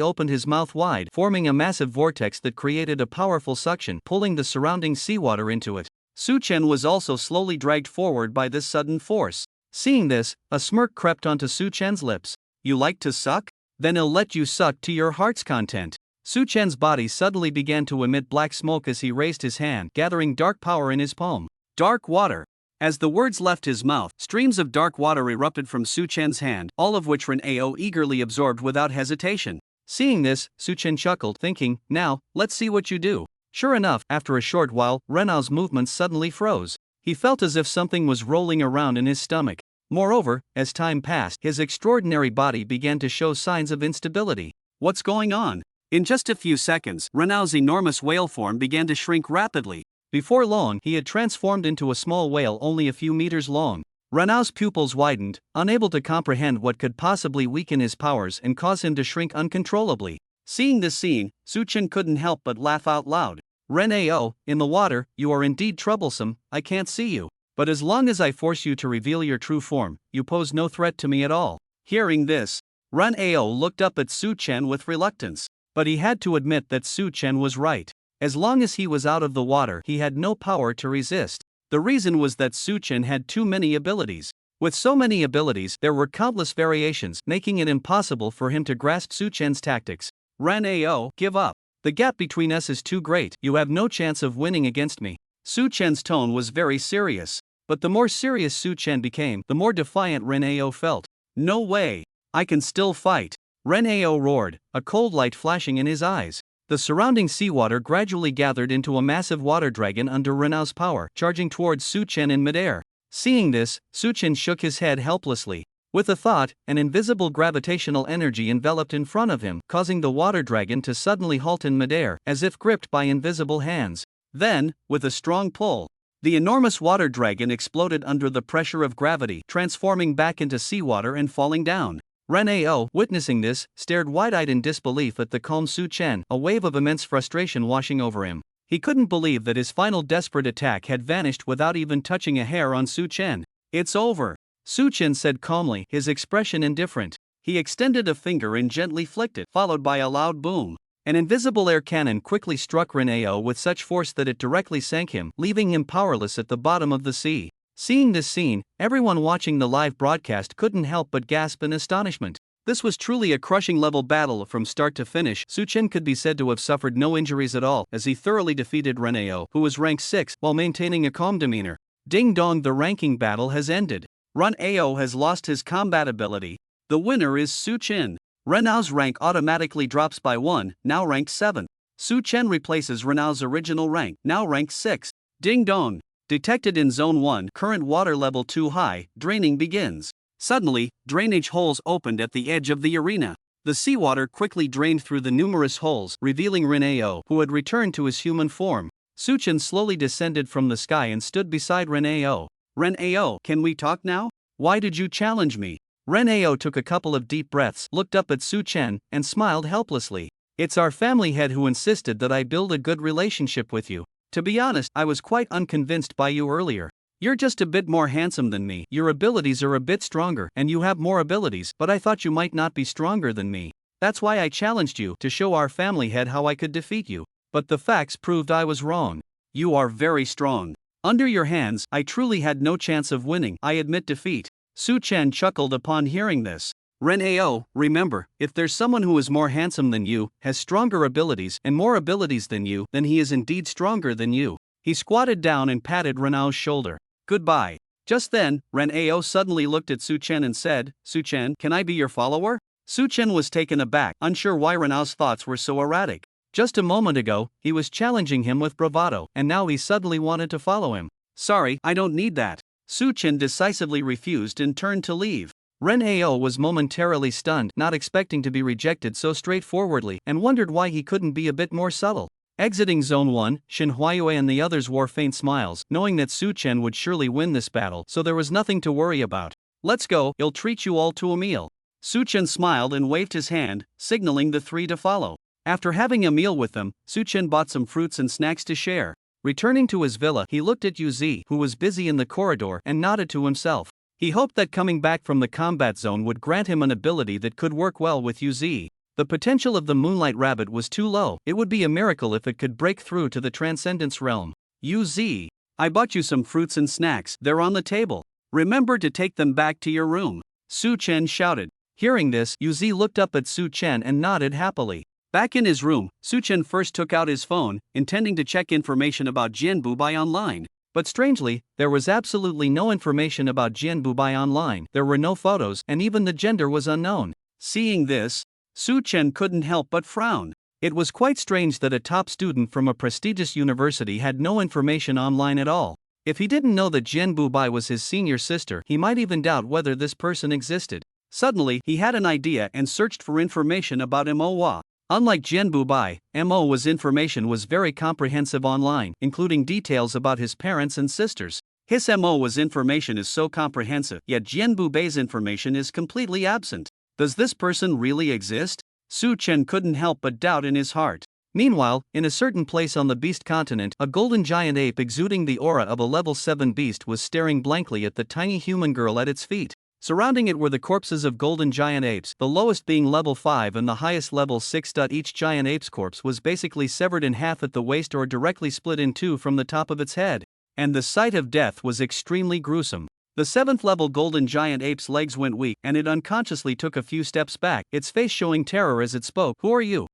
opened his mouth wide, forming a massive vortex that created a powerful suction, pulling the surrounding seawater into it. Su Chen was also slowly dragged forward by this sudden force. Seeing this, a smirk crept onto Su Chen's lips. You like to suck? Then I'll let you suck to your heart's content. Su Chen's body suddenly began to emit black smoke as he raised his hand, gathering dark power in his palm. Dark water. As the words left his mouth, streams of dark water erupted from Su Chen's hand, all of which Ren Ao eagerly absorbed without hesitation. Seeing this, Su Chen chuckled, thinking, now, let's see what you do. Sure enough, after a short while, Ren Ao's movements suddenly froze. He felt as if something was rolling around in his stomach. Moreover, as time passed, his extraordinary body began to show signs of instability. What's going on? In just a few seconds, Ren Ao's enormous whale form began to shrink rapidly. Before long, he had transformed into a small whale only a few meters long. Ren Ao's pupils widened, unable to comprehend what could possibly weaken his powers and cause him to shrink uncontrollably. Seeing this scene, Su Chen couldn't help but laugh out loud. Ren Ao, in the water, you are indeed troublesome. I can't see you. But as long as I force you to reveal your true form, you pose no threat to me at all. Hearing this, Ren Ao looked up at Su Chen with reluctance. But he had to admit that Su Chen was right. As long as he was out of the water, he had no power to resist. The reason was that Su Chen had too many abilities. With so many abilities, there were countless variations, making it impossible for him to grasp Su Chen's tactics. Ren Ao, give up. The gap between us is too great. You have no chance of winning against me. Su Chen's tone was very serious. But the more serious Su Chen became, the more defiant Ren Ao felt. No way. I can still fight. Ren Ao roared, a cold light flashing in his eyes. The surrounding seawater gradually gathered into a massive water dragon under Ren Ao's power, charging towards Su Chen in midair. Seeing this, Su Chen shook his head helplessly. With a thought, an invisible gravitational energy enveloped in front of him, causing the water dragon to suddenly halt in midair, as if gripped by invisible hands. Then, with a strong pull, the enormous water dragon exploded under the pressure of gravity, transforming back into seawater and falling down. Ren Ao, witnessing this, stared wide-eyed in disbelief at the calm Su Chen, a wave of immense frustration washing over him. He couldn't believe that his final desperate attack had vanished without even touching a hair on Su Chen. It's over, Su Chen said calmly, his expression indifferent. He extended a finger and gently flicked it, followed by a loud boom. An invisible air cannon quickly struck Ren Ao with such force that it directly sank him, leaving him powerless at the bottom of the sea. Seeing this scene, everyone watching the live broadcast couldn't help but gasp in astonishment. This was truly a crushing-level battle from start to finish. Su Chen could be said to have suffered no injuries at all, as he thoroughly defeated Ren Ao, who was ranked 6, while maintaining a calm demeanor. Ding dong, the ranking battle has ended. Ren Ao has lost his combat ability. The winner is Su Chen. Ren Ao's rank automatically drops by 1, now ranked 7. Su Chen replaces Ren Ao's original rank, now ranked 6. Ding dong. Detected in Zone 1, current water level too high, draining begins. Suddenly, drainage holes opened at the edge of the arena. The seawater quickly drained through the numerous holes, revealing Ren Ao, who had returned to his human form. Su Chen slowly descended from the sky and stood beside Ren Ao. Ren Ao, can we talk now? Why did you challenge me? Ren Ao took a couple of deep breaths, looked up at Su Chen, and smiled helplessly. It's our family head who insisted that I build a good relationship with you. To be honest, I was quite unconvinced by you earlier. You're just a bit more handsome than me, your abilities are a bit stronger, and you have more abilities, but I thought you might not be stronger than me. That's why I challenged you, to show our family head how I could defeat you. But the facts proved I was wrong. You are very strong. Under your hands, I truly had no chance of winning, I admit defeat. Su Chen chuckled upon hearing this. Ren Ao, remember, if there's someone who is more handsome than you, has stronger abilities and more abilities than you, then he is indeed stronger than you. He squatted down and patted Ren Ao's shoulder. Goodbye. Just then, Ren Ao suddenly looked at Su Chen and said, Su Chen, can I be your follower? Su Chen was taken aback, unsure why Ren Ao's thoughts were so erratic. Just a moment ago, he was challenging him with bravado, and now he suddenly wanted to follow him. Sorry, I don't need that. Su Chen decisively refused and turned to leave. Ren Ao was momentarily stunned, not expecting to be rejected so straightforwardly, and wondered why he couldn't be a bit more subtle. Exiting Zone 1, Shin Huayue and the others wore faint smiles, knowing that Su Chen would surely win this battle, so there was nothing to worry about. Let's go, he'll treat you all to a meal. Su Chen smiled and waved his hand, signaling the three to follow. After having a meal with them, Su Chen bought some fruits and snacks to share. Returning to his villa, he looked at Yu Zi, who was busy in the corridor, and nodded to himself. He hoped that coming back from the combat zone would grant him an ability that could work well with Yu Zi. The potential of the Moonlight Rabbit was too low. It would be a miracle if it could break through to the Transcendence realm. Yu Zi, I bought you some fruits and snacks, they're on the table. Remember to take them back to your room, Su Chen shouted. Hearing this, Yuzi looked up at Su Chen and nodded happily. Back in his room, Su Chen first took out his phone, intending to check information about Jianbu Bai online. But strangely, there was absolutely no information about Jianbu Bai online. There were no photos, and even the gender was unknown. Seeing this, Su Chen couldn't help but frown. It was quite strange that a top student from a prestigious university had no information online at all. If he didn't know that Jianbu Bai was his senior sister, he might even doubt whether this person existed. Suddenly, he had an idea and searched for information about Manhwa. Unlike Jianbu Bai, Mo's information was very comprehensive online, including details about his parents and sisters. His Mo's information is so comprehensive, yet Jianbu Bai's information is completely absent. Does this person really exist? Su Chen couldn't help but doubt in his heart. Meanwhile, in a certain place on the beast continent, a golden giant ape exuding the aura of a level 7 beast was staring blankly at the tiny human girl at its feet. Surrounding it were the corpses of golden giant apes, the lowest being level 5 and the highest level 6. Each giant ape's corpse was basically severed in half at the waist or directly split in two from the top of its head. And the sight of death was extremely gruesome. The 7th level golden giant ape's legs went weak and it unconsciously took a few steps back, its face showing terror as it spoke. Who are you?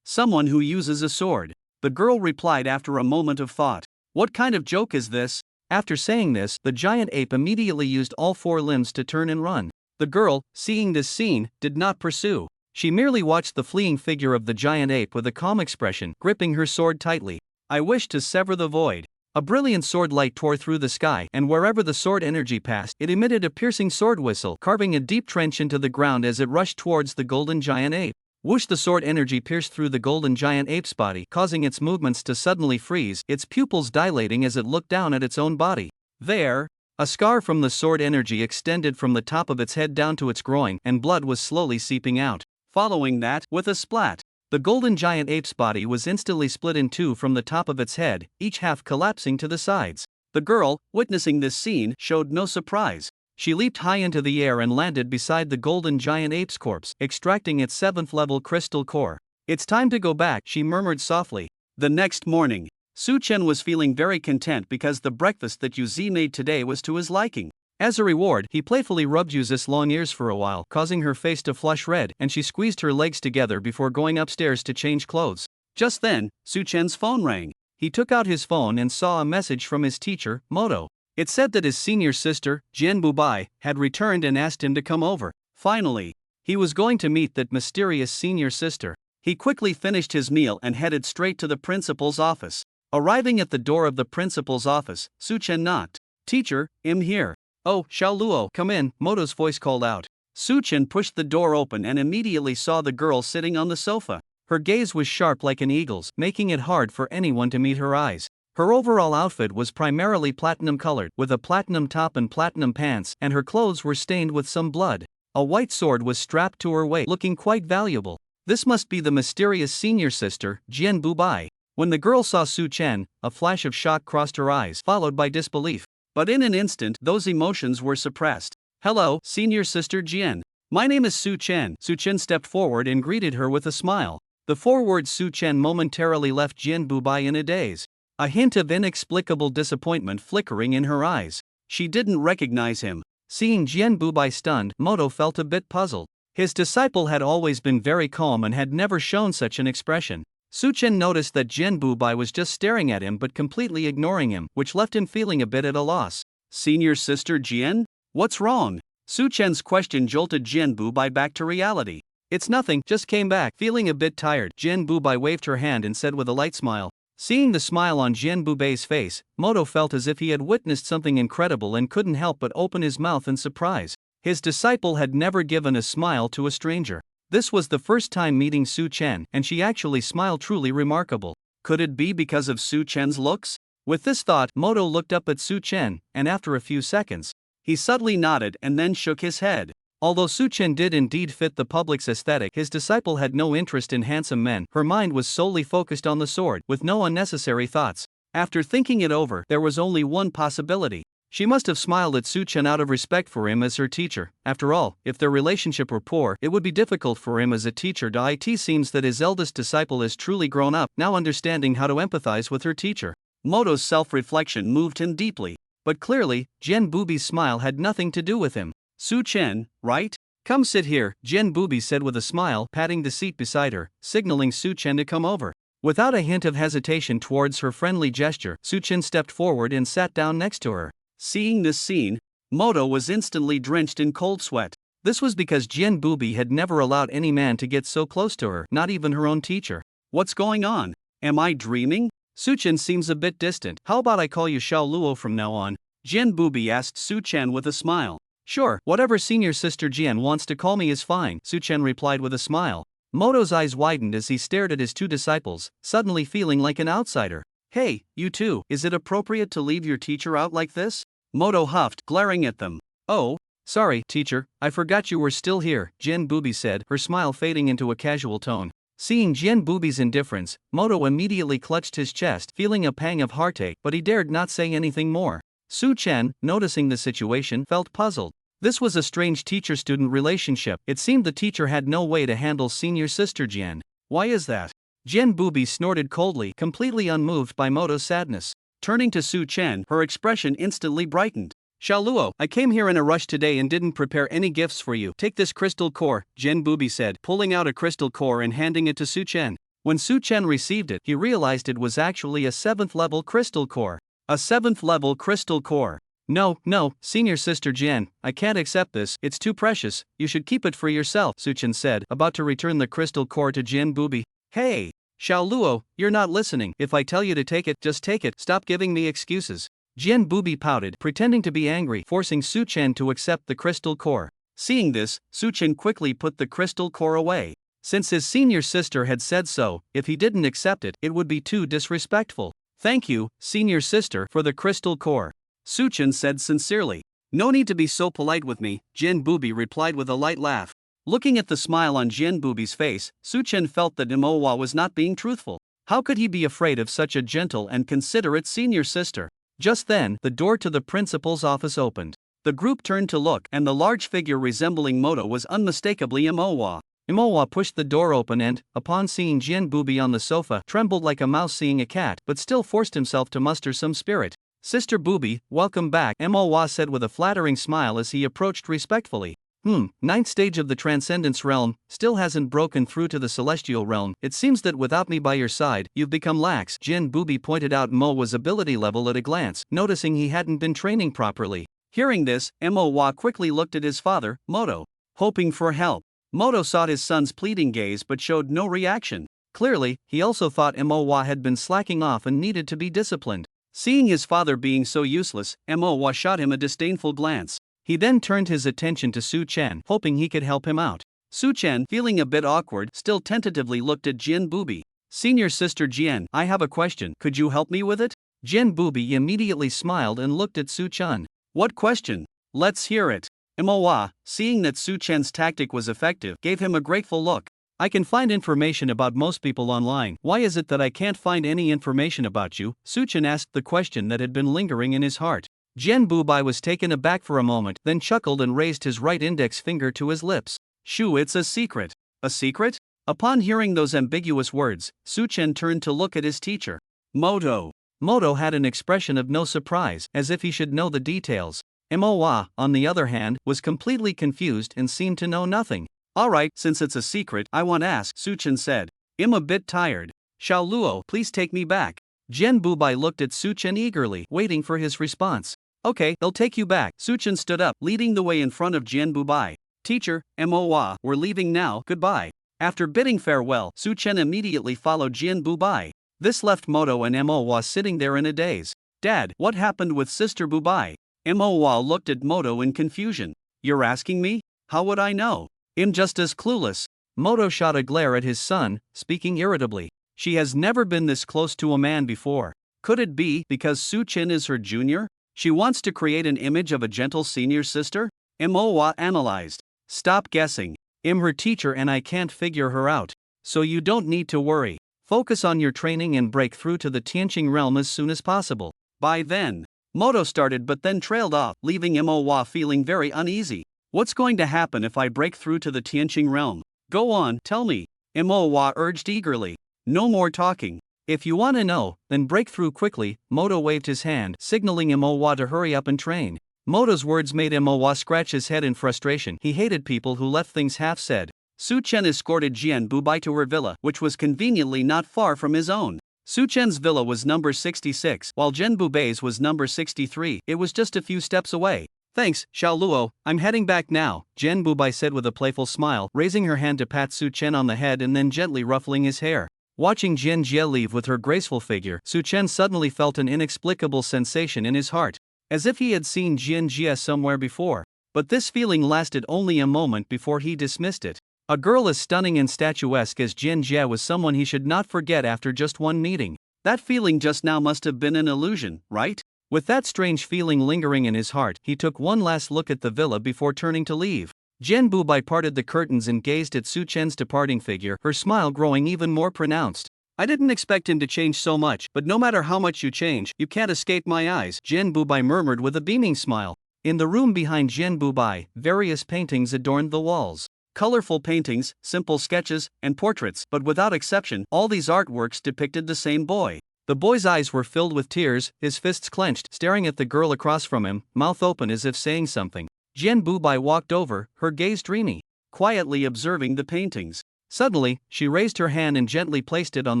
Someone who uses a sword. The girl replied after a moment of thought. What kind of joke is this? After saying this, the giant ape immediately used all 4 limbs to turn and run. The girl, seeing this scene, did not pursue. She merely watched the fleeing figure of the giant ape with a calm expression, gripping her sword tightly. I wish to sever the void. A brilliant sword light tore through the sky, and wherever the sword energy passed, it emitted a piercing sword whistle, carving a deep trench into the ground as it rushed towards the golden giant ape. Whoosh! The sword energy pierced through the golden giant ape's body, causing its movements to suddenly freeze, its pupils dilating as it looked down at its own body. There, a scar from the sword energy extended from the top of its head down to its groin, and blood was slowly seeping out. Following that, with a splat, the golden giant ape's body was instantly split in two from the top of its head, each half collapsing to the sides. The girl, witnessing this scene, showed no surprise. She leaped high into the air and landed beside the golden giant ape's corpse, extracting its 7th level crystal core. It's time to go back, she murmured softly. The next morning, Su Chen was feeling very content because the breakfast that Yuzi made today was to his liking. As a reward, he playfully rubbed Yuzi's long ears for a while, causing her face to flush red, and she squeezed her legs together before going upstairs to change clothes. Just then, Su Chen's phone rang. He took out his phone and saw a message from his teacher, Moto. It said that his senior sister, Jianbu Bai, had returned and asked him to come over. Finally, he was going to meet that mysterious senior sister. He quickly finished his meal and headed straight to the principal's office. Arriving at the door of the principal's office, Su Chen knocked. Teacher, I'm here. Oh, Xiao Luo, come in, Moto's voice called out. Su Chen pushed the door open and immediately saw the girl sitting on the sofa. Her gaze was sharp like an eagle's, making it hard for anyone to meet her eyes. Her overall outfit was primarily platinum colored, with a platinum top and platinum pants, and her clothes were stained with some blood. A white sword was strapped to her waist, looking quite valuable. This must be the mysterious senior sister, Jianbu Bai. When the girl saw Su Chen, a flash of shock crossed her eyes, followed by disbelief. But in an instant, those emotions were suppressed. Hello, senior sister Jian. My name is Su Chen. Su Chen stepped forward and greeted her with a smile. The forward Su Chen momentarily left Jianbu Bai in a daze. A hint of inexplicable disappointment flickering in her eyes. She didn't recognize him. Seeing Jianbu Bai stunned, Moto felt a bit puzzled. His disciple had always been very calm and had never shown such an expression. Su Chen noticed that Jianbu Bai was just staring at him but completely ignoring him, which left him feeling a bit at a loss. Senior sister Jian? What's wrong? Su Chen's question jolted Jianbu Bai back to reality. It's nothing, just came back. Feeling a bit tired, Jianbu Bai waved her hand and said with a light smile. Seeing the smile on Jianbu Bai's face, Moto felt as if he had witnessed something incredible and couldn't help but open his mouth in surprise. His disciple had never given a smile to a stranger. This was the first time meeting Su Chen, and she actually smiled truly remarkable. Could it be because of Su Chen's looks? With this thought, Moto looked up at Su Chen, and after a few seconds, he subtly nodded and then shook his head. Although Su Chen did indeed fit the public's aesthetic, his disciple had no interest in handsome men. Her mind was solely focused on the sword, with no unnecessary thoughts. After thinking it over, there was only one possibility. She must have smiled at Su Chen out of respect for him as her teacher. After all, if their relationship were poor, it would be difficult for him as a teacher. It seems that his eldest disciple is truly grown up, now understanding how to empathize with her teacher. Moto's self-reflection moved him deeply. but clearly, Jian Bubi's smile had nothing to do with him. Su Chen, right? Come sit here, Jian Bubi said with a smile, patting the seat beside her, signaling Su Chen to come over. Without a hint of hesitation towards her friendly gesture, Su Chen stepped forward and sat down next to her. Seeing this scene, Moto was instantly drenched in cold sweat. This was because Jian Bubi had never allowed any man to get so close to her, not even her own teacher. What's going on? Am I dreaming? Su Chen seems a bit distant. How about I call you Xiao Luo from now on? Jian Bubi asked Su Chen with a smile. Sure, whatever senior sister Jian wants to call me is fine, Su Chen replied with a smile. Moto's eyes widened as he stared at his two disciples, suddenly feeling like an outsider. Hey, you two, is it appropriate to leave your teacher out like this? Moto huffed, glaring at them. Oh, sorry, teacher, I forgot you were still here, Jian Bubi said, her smile fading into a casual tone. Seeing Jian Bubi's indifference, Moto immediately clutched his chest, feeling a pang of heartache, but he dared not say anything more. Su Chen, noticing the situation, felt puzzled. This was a strange teacher-student relationship. It seemed the teacher had no way to handle senior sister Jian. Why is that? Jian Bubi snorted coldly, completely unmoved by Moto's sadness. Turning to Su Chen, her expression instantly brightened. Xiao Luo, I came here in a rush today and didn't prepare any gifts for you. Take this crystal core, Jian Bubi said, pulling out a crystal core and handing it to Su Chen. When Su Chen received it, he realized it was actually a 7th-level crystal core. A 7th-level crystal core. No, senior sister Jian, I can't accept this, it's too precious, you should keep it for yourself, Su Chen said, about to return the crystal core to Jian Bubi. Hey, Xiao Luo, you're not listening, if I tell you to take it, just take it, stop giving me excuses. Jian Bubi pouted, pretending to be angry, forcing Su Chen to accept the crystal core. Seeing this, Su Chen quickly put the crystal core away. Since his senior sister had said so, if he didn't accept it, it would be too disrespectful. Thank you, senior sister, for the crystal core, Su Chen said sincerely. No need to be so polite with me, Jian Bubi replied with a light laugh. Looking at the smile on Jian Bubi's face, Su Chen felt that Manhwa was not being truthful. How could he be afraid of such a gentle and considerate senior sister? Just then, the door to the principal's office opened. The group turned to look, and the large figure resembling Moto was unmistakably Manhwa. Manhwa pushed the door open and, upon seeing Jian Bubi on the sofa, trembled like a mouse seeing a cat, but still forced himself to muster some spirit. Sister Bubi, welcome back, Manhwa said with a flattering smile as he approached respectfully. 9th stage of the Transcendence realm, still hasn't broken through to the Celestial realm. It seems that without me by your side, you've become lax. Jian Bubi pointed out Manhwa's ability level at a glance, noticing he hadn't been training properly. Hearing this, Manhwa quickly looked at his father, Moto, hoping for help. Moto sought his son's pleading gaze but showed no reaction. Clearly, he also thought Manhwa had been slacking off and needed to be disciplined. Seeing his father being so useless, Manhwa shot him a disdainful glance. He then turned his attention to Su Chen, hoping he could help him out. Su Chen, feeling a bit awkward, still tentatively looked at Jian Bubi. Senior sister Jian, I have a question, could you help me with it? Jian Bubi immediately smiled and looked at Su Chen. What question? Let's hear it. Manhwa, seeing that Su Chen's tactic was effective, gave him a grateful look. I can find information about most people online. Why is it that I can't find any information about you? Su Chen asked the question that had been lingering in his heart. Jian Bubi was taken aback for a moment, then chuckled and raised his right index finger to his lips. Shoo, it's a secret. A secret? Upon hearing those ambiguous words, Su Chen turned to look at his teacher. Moto. Moto had an expression of no surprise, as if he should know the details. Manhwa, on the other hand, was completely confused and seemed to know nothing. Alright, since it's a secret, I won't ask, Su Chen said. I'm a bit tired. Xiao Luo, please take me back. Jian Bubi looked at Su Chen eagerly, waiting for his response. Okay, they'll take you back. Su Chen stood up, leading the way in front of Jian Bubi. Teacher, Manhwa, we're leaving now, goodbye. After bidding farewell, Su Chen immediately followed Jian Bubi. This left Moto and Manhwa sitting there in a daze. Dad, what happened with Sister Bubi? Manhwa looked at Moto in confusion. You're asking me? How would I know? I'm just as clueless. Moto shot a glare at his son, speaking irritably. She has never been this close to a man before. Could it be because Su Chen is her junior? She wants to create an image of a gentle senior sister? Manhwa analyzed. Stop guessing. I'm her teacher and I can't figure her out. So you don't need to worry. Focus on your training and break through to the Tianqing realm as soon as possible. By then, Moto started but then trailed off, leaving Manhwa feeling very uneasy. What's going to happen if I break through to the Tianqing realm? Go on, tell me. Manhwa urged eagerly. No more talking. If you wanna know, then break through quickly. Moto waved his hand, signaling Imowa to hurry up and train. Moto's words made Imowa scratch his head in frustration. He hated people who left things half said. Su Chen escorted Jian Bubai to her villa, which was conveniently not far from his own. Su Chen's villa was number 66, while Jian Bubai's was number 63. It was just a few steps away. Thanks, Xiao Luo, I'm heading back now, Jian Bubai said with a playful smile, raising her hand to pat Su Chen on the head and then gently ruffling his hair. Watching Jian Jie leave with her graceful figure, Su Chen suddenly felt an inexplicable sensation in his heart, as if he had seen Jian Jie somewhere before. But this feeling lasted only a moment before he dismissed it. A girl as stunning and statuesque as Jian Jie was someone he should not forget after just one meeting. That feeling just now must have been an illusion, right? With that strange feeling lingering in his heart, he took one last look at the villa before turning to leave. Jian Bubai parted the curtains and gazed at Su Chen's departing figure, her smile growing even more pronounced. I didn't expect him to change so much, but no matter how much you change, you can't escape my eyes, Jian Bubai murmured with a beaming smile. In the room behind Jian Bubai, various paintings adorned the walls. Colorful paintings, simple sketches, and portraits, but without exception, all these artworks depicted the same boy. The boy's eyes were filled with tears, his fists clenched, staring at the girl across from him, mouth open as if saying something. Jian Bubai walked over, her gaze dreamy, quietly observing the paintings. Suddenly, she raised her hand and gently placed it on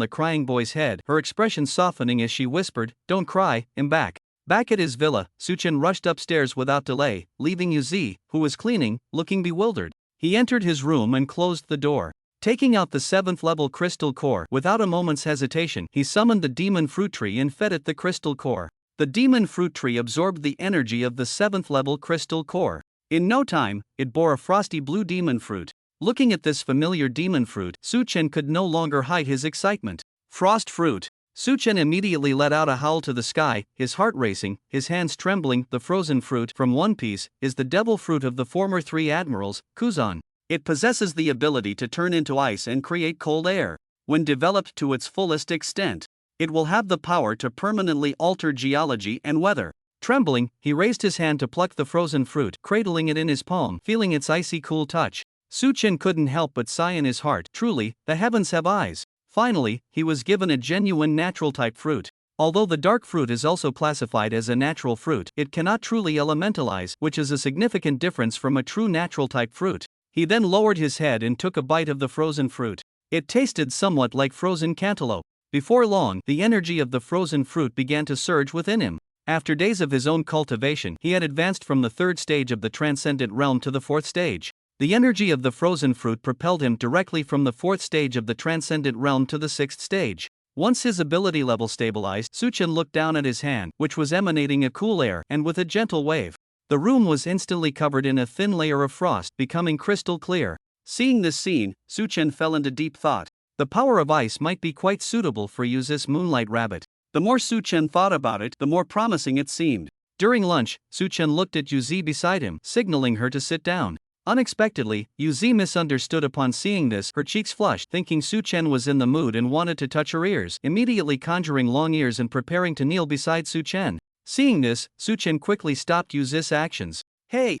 the crying boy's head, her expression softening as she whispered, "Don't cry, I'm back." Back at his villa, Su Chen rushed upstairs without delay, leaving Yuzi, who was cleaning, looking bewildered. He entered his room and closed the door. Taking out the 7th level crystal core, without a moment's hesitation, he summoned the demon fruit tree and fed it the crystal core. The demon fruit tree absorbed the energy of the 7th level crystal core. In no time, it bore a frosty blue demon fruit. Looking at this familiar demon fruit, Su Chen could no longer hide his excitement. Frost fruit. Su Chen immediately let out a howl to the sky, his heart racing, his hands trembling. The frozen fruit, from One Piece, is the devil fruit of the former 3 admirals, Kuzan. It possesses the ability to turn into ice and create cold air. When developed to its fullest extent, it will have the power to permanently alter geology and weather. Trembling, he raised his hand to pluck the frozen fruit, cradling it in his palm, feeling its icy cool touch. Su Chen couldn't help but sigh in his heart. Truly, the heavens have eyes. Finally, he was given a genuine natural-type fruit. Although the dark fruit is also classified as a natural fruit, it cannot truly elementalize, which is a significant difference from a true natural-type fruit. He then lowered his head and took a bite of the frozen fruit. It tasted somewhat like frozen cantaloupe. Before long, the energy of the frozen fruit began to surge within him. After days of his own cultivation, he had advanced from the 3rd stage of the transcendent realm to the 4th stage. The energy of the frozen fruit propelled him directly from the 4th stage of the transcendent realm to the 6th stage. Once his ability level stabilized, Su Chen looked down at his hand, which was emanating a cool air, and with a gentle wave, the room was instantly covered in a thin layer of frost, becoming crystal clear. Seeing this scene, Su Chen fell into deep thought. The power of ice might be quite suitable for Yuzi's Moonlight Rabbit. The more Su Chen thought about it, the more promising it seemed. During lunch, Su Chen looked at Yuzi beside him, signaling her to sit down. Unexpectedly, Yuzi misunderstood upon seeing this, her cheeks flushed, thinking Su Chen was in the mood and wanted to touch her ears, immediately conjuring long ears and preparing to kneel beside Su Chen. Seeing this, Su Chen quickly stopped Yuzi's actions. Hey,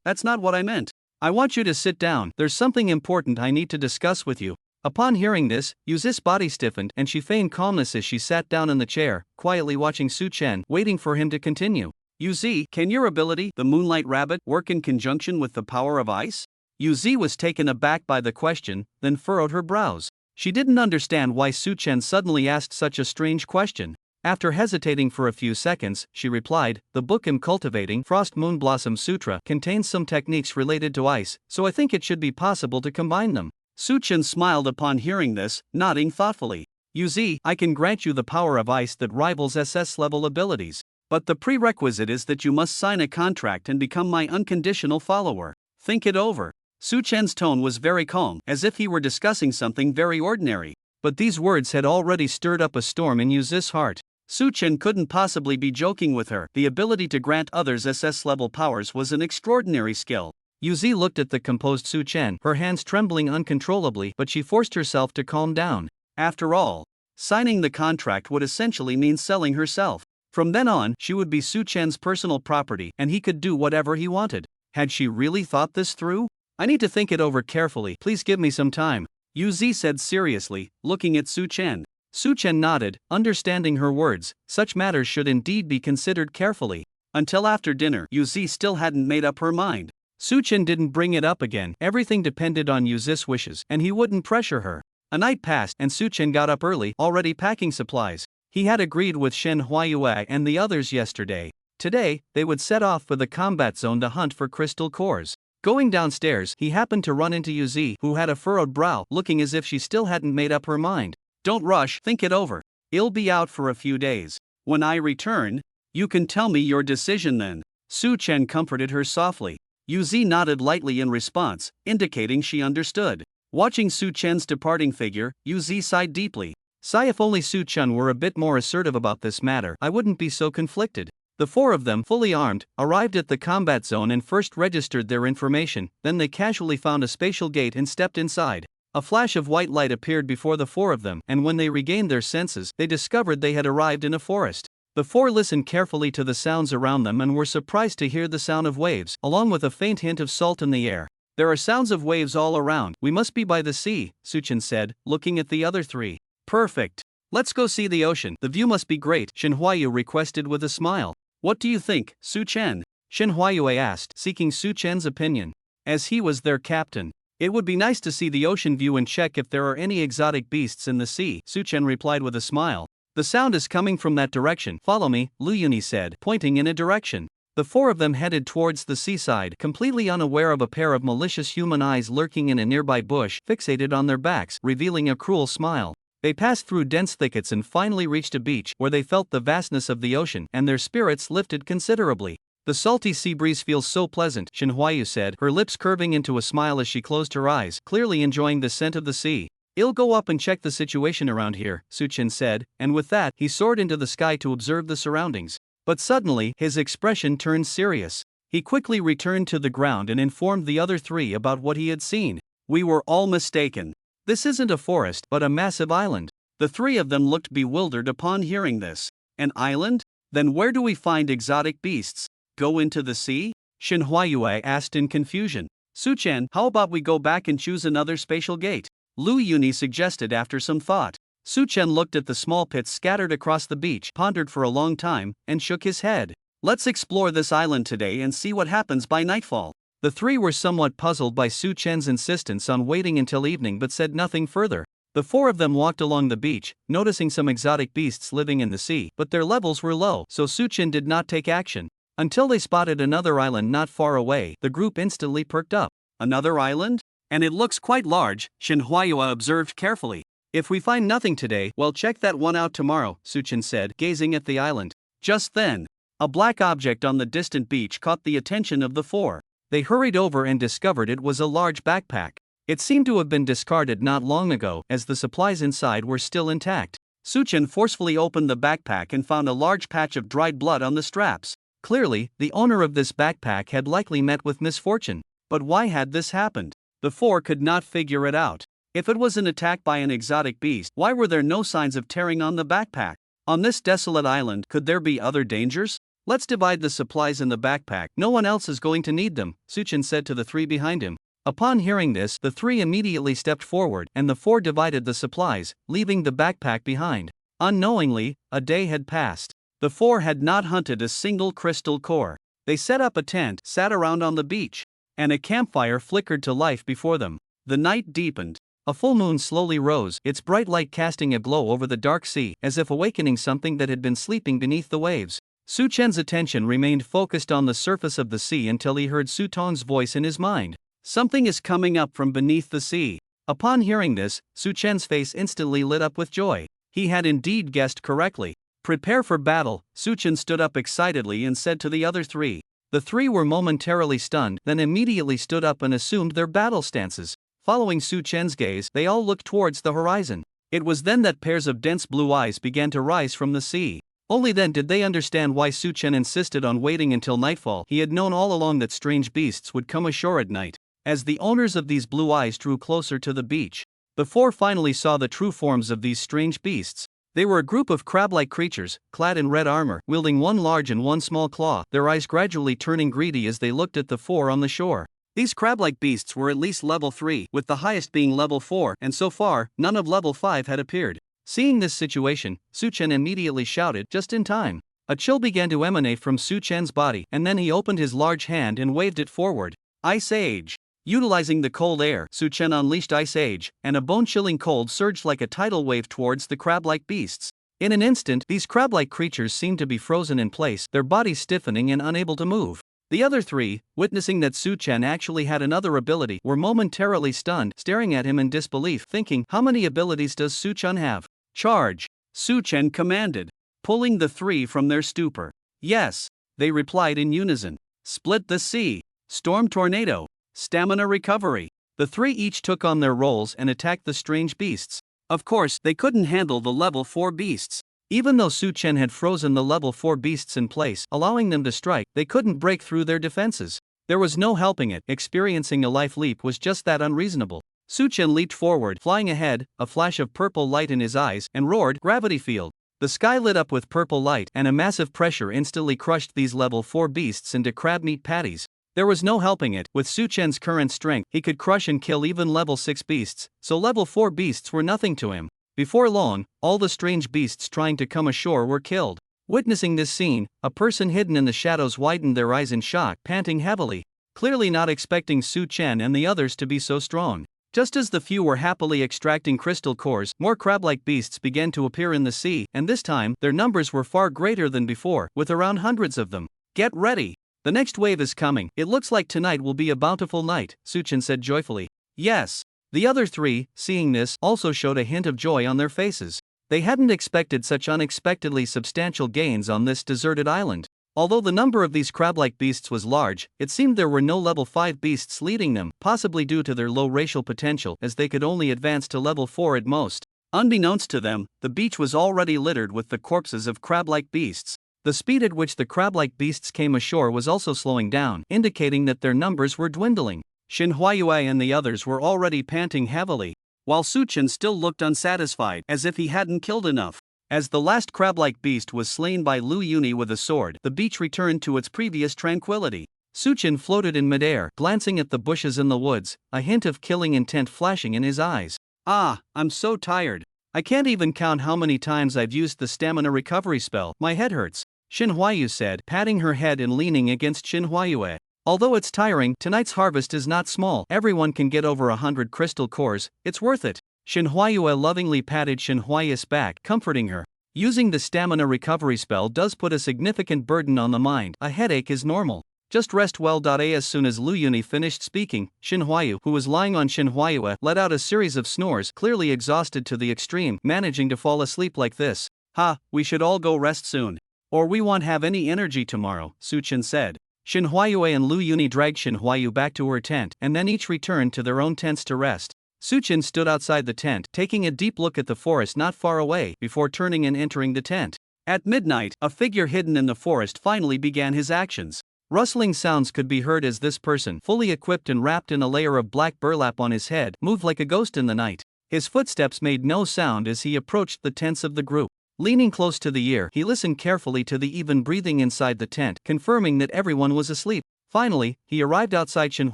that's not what I meant. I want you to sit down, there's something important I need to discuss with you. Upon hearing this, Yuzi's body stiffened and she feigned calmness as she sat down in the chair, quietly watching Su Chen, waiting for him to continue. Yuzi, can your ability, the Moonlight Rabbit, work in conjunction with the power of ice? Yuzi was taken aback by the question, then furrowed her brows. She didn't understand why Su Chen suddenly asked such a strange question. After hesitating for a few seconds, she replied, "The book I'm cultivating, Frost Moon Blossom Sutra, contains some techniques related to ice, so I think it should be possible to combine them." Su Chen smiled upon hearing this, nodding thoughtfully. "Yuzi, I can grant you the power of ice that rivals SS-level abilities. But the prerequisite is that you must sign a contract and become my unconditional follower. Think it over." Su Chen's tone was very calm, as if he were discussing something very ordinary. But these words had already stirred up a storm in Yuzi's heart. Su Chen couldn't possibly be joking with her. The ability to grant others SS-level powers was an extraordinary skill. Yuzi looked at the composed Su Chen, her hands trembling uncontrollably, but she forced herself to calm down. After all, signing the contract would essentially mean selling herself. From then on, she would be Su Chen's personal property, and he could do whatever he wanted. Had she really thought this through? "I need to think it over carefully, please give me some time," Yuzi said seriously, looking at Su Chen. Su-chen nodded, understanding her words. Such matters should indeed be considered carefully. Until after dinner, Yuzi still hadn't made up her mind. Su-chen didn't bring it up again. Everything depended on Yuzi's wishes, and he wouldn't pressure her. A night passed, and Su-chen got up early, already packing supplies. He had agreed with Shen Huayue and the others yesterday. Today, they would set off for the combat zone to hunt for crystal cores. Going downstairs, he happened to run into Yuzi, who had a furrowed brow, looking as if she still hadn't made up her mind. Don't rush, think it over. I'll be out for a few days. When I return, you can tell me your decision then. Su-chen comforted her softly. Yuzi nodded lightly in response, indicating she understood. Watching Su-chen's departing figure, Yuzi sighed deeply. Sigh, if only Su-chen were a bit more assertive about this matter, I wouldn't be so conflicted. The four of them, fully armed, arrived at the combat zone and first registered their information, then they casually found a spatial gate and stepped inside. A flash of white light appeared before the four of them, and when they regained their senses, they discovered they had arrived in a forest. The four listened carefully to the sounds around them and were surprised to hear the sound of waves, along with a faint hint of salt in the air. There are sounds of waves all around. We must be by the sea, Su-chen said, looking at the other three. Perfect. Let's go see the ocean. The view must be great, Shen Huayu requested with a smile. What do you think, Su-chen? Shen Huayue asked, seeking Su-chen's opinion. As he was their captain. It would be nice to see the ocean view and check if there are any exotic beasts in the sea, Su-chen replied with a smile. The sound is coming from that direction. Follow me, Lu Yuni said, pointing in a direction. The four of them headed towards the seaside, completely unaware of a pair of malicious human eyes lurking in a nearby bush, fixated on their backs, revealing a cruel smile. They passed through dense thickets and finally reached a beach, where they felt the vastness of the ocean, and their spirits lifted considerably. The salty sea breeze feels so pleasant, Shen Huayu said, her lips curving into a smile as she closed her eyes, clearly enjoying the scent of the sea. I'll go up and check the situation around here, Su-chen said, and with that, he soared into the sky to observe the surroundings. But suddenly, his expression turned serious. He quickly returned to the ground and informed the other three about what he had seen. We were all mistaken. This isn't a forest, but a massive island. The three of them looked bewildered upon hearing this. An island? Then where do we find exotic beasts? Go into the sea? Shen Huayue asked in confusion. Su-chen, how about we go back and choose another spatial gate? Lu Yuni suggested after some thought. Su-chen looked at the small pits scattered across the beach, pondered for a long time, and shook his head. Let's explore this island today and see what happens by nightfall. The three were somewhat puzzled by Su-chen's insistence on waiting until evening but said nothing further. The four of them walked along the beach, noticing some exotic beasts living in the sea, but their levels were low, so Su-chen did not take action. Until they spotted another island not far away, the group instantly perked up. Another island? And it looks quite large, Shen Huayue observed carefully. If we find nothing today, well, check that one out tomorrow, Su-chen said, gazing at the island. Just then, a black object on the distant beach caught the attention of the four. They hurried over and discovered it was a large backpack. It seemed to have been discarded not long ago, as the supplies inside were still intact. Su-chen forcefully opened the backpack and found a large patch of dried blood on the straps. Clearly, the owner of this backpack had likely met with misfortune. But why had this happened? The four could not figure it out. If it was an attack by an exotic beast, why were there no signs of tearing on the backpack? On this desolate island, could there be other dangers? Let's divide the supplies in the backpack. No one else is going to need them, Su-chen said to the three behind him. Upon hearing this, the three immediately stepped forward, and the four divided the supplies, leaving the backpack behind. Unknowingly, a day had passed. The four had not hunted a single crystal core. They set up a tent, sat around on the beach, and a campfire flickered to life before them. The night deepened. A full moon slowly rose, its bright light casting a glow over the dark sea, as if awakening something that had been sleeping beneath the waves. Su-chen's attention remained focused on the surface of the sea until he heard Su-tong's voice in his mind. Something is coming up from beneath the sea. Upon hearing this, Su-chen's face instantly lit up with joy. He had indeed guessed correctly. Prepare for battle, Su-chen stood up excitedly and said to the other three. The three were momentarily stunned, then immediately stood up and assumed their battle stances. Following Su-chen's gaze, they all looked towards the horizon. It was then that pairs of dense blue eyes began to rise from the sea. Only then did they understand why Su-chen insisted on waiting until nightfall. He had known all along that strange beasts would come ashore at night. As the owners of these blue eyes drew closer to the beach, the four finally saw the true forms of these strange beasts. They were a group of crab-like creatures, clad in red armor, wielding one large and one small claw, their eyes gradually turning greedy as they looked at the four on the shore. These crab-like beasts were at least level 3, with the highest being level 4, and so far, none of level 5 had appeared. Seeing this situation, Su Chen immediately shouted just in time. A chill began to emanate from Su Chen's body, and then he opened his large hand and waved it forward. Ice Age. Utilizing the cold air, Su Chen unleashed Ice Age, and a bone-chilling cold surged like a tidal wave towards the crab-like beasts. In an instant, these crab-like creatures seemed to be frozen in place, their bodies stiffening and unable to move. The other three, witnessing that Su Chen actually had another ability, were momentarily stunned, staring at him in disbelief, thinking, how many abilities does Su Chen have? Charge! Su Chen commanded, pulling the three from their stupor. Yes, they replied in unison. Split the sea, Storm Tornado, Stamina Recovery. The three each took on their roles and attacked the strange beasts. Of course, they couldn't handle the level 4 beasts. Even though Su Chen had frozen the level 4 beasts in place, allowing them to strike, they couldn't break through their defenses. There was no helping it, experiencing a life leap was just that unreasonable. Su Chen leaped forward, flying ahead, a flash of purple light in his eyes, and roared, Gravity Field. The sky lit up with purple light, and a massive pressure instantly crushed these level 4 beasts into crab meat patties. There was no helping it, with Su Chen's current strength, he could crush and kill even level 6 beasts, so level 4 beasts were nothing to him. Before long, all the strange beasts trying to come ashore were killed. Witnessing this scene, a person hidden in the shadows widened their eyes in shock, panting heavily, clearly not expecting Su Chen and the others to be so strong. Just as the few were happily extracting crystal cores, more crab-like beasts began to appear in the sea, and this time, their numbers were far greater than before, with around hundreds of them. Get ready! The next wave is coming. It looks like tonight will be a bountiful night, Su Chen said joyfully. Yes. The other three, seeing this, also showed a hint of joy on their faces. They hadn't expected such unexpectedly substantial gains on this deserted island. Although the number of these crab-like beasts was large, it seemed there were no level 5 beasts leading them, possibly due to their low racial potential, as they could only advance to level 4 at most. Unbeknownst to them, the beach was already littered with the corpses of crab-like beasts. The speed at which the crab-like beasts came ashore was also slowing down, indicating that their numbers were dwindling. Shin Huayue and the others were already panting heavily, while Su Chen still looked unsatisfied, as if he hadn't killed enough. As the last crab-like beast was slain by Lu Yuni with a sword, the beach returned to its previous tranquility. Su Chen floated in midair, glancing at the bushes in the woods, a hint of killing intent flashing in his eyes. Ah, I'm so tired. I can't even count how many times I've used the stamina recovery spell, my head hurts, Shin Huayu said, patting her head and leaning against Shin Huayue. Although it's tiring, tonight's harvest is not small. Everyone can get over 100 crystal cores, it's worth it. Shin Huayue lovingly patted Shin Huayue's back, comforting her. Using the stamina recovery spell does put a significant burden on the mind. A headache is normal. Just rest well. As soon as Lu Yuni finished speaking, Shin Huayu, who was lying on Shin Huayue, let out a series of snores, clearly exhausted to the extreme, managing to fall asleep like this. Ha, we should all go rest soon. Or we won't have any energy tomorrow, Su Chen said. Shin Huayue and Lu Yuni dragged Shin Huayu back to her tent, and then each returned to their own tents to rest. Su Chen stood outside the tent, taking a deep look at the forest not far away, before turning and entering the tent. At midnight, a figure hidden in the forest finally began his actions. Rustling sounds could be heard as this person, fully equipped and wrapped in a layer of black burlap on his head, moved like a ghost in the night. His footsteps made no sound as he approached the tents of the group. Leaning close to the ear, he listened carefully to the even breathing inside the tent, confirming that everyone was asleep. Finally, he arrived outside Shin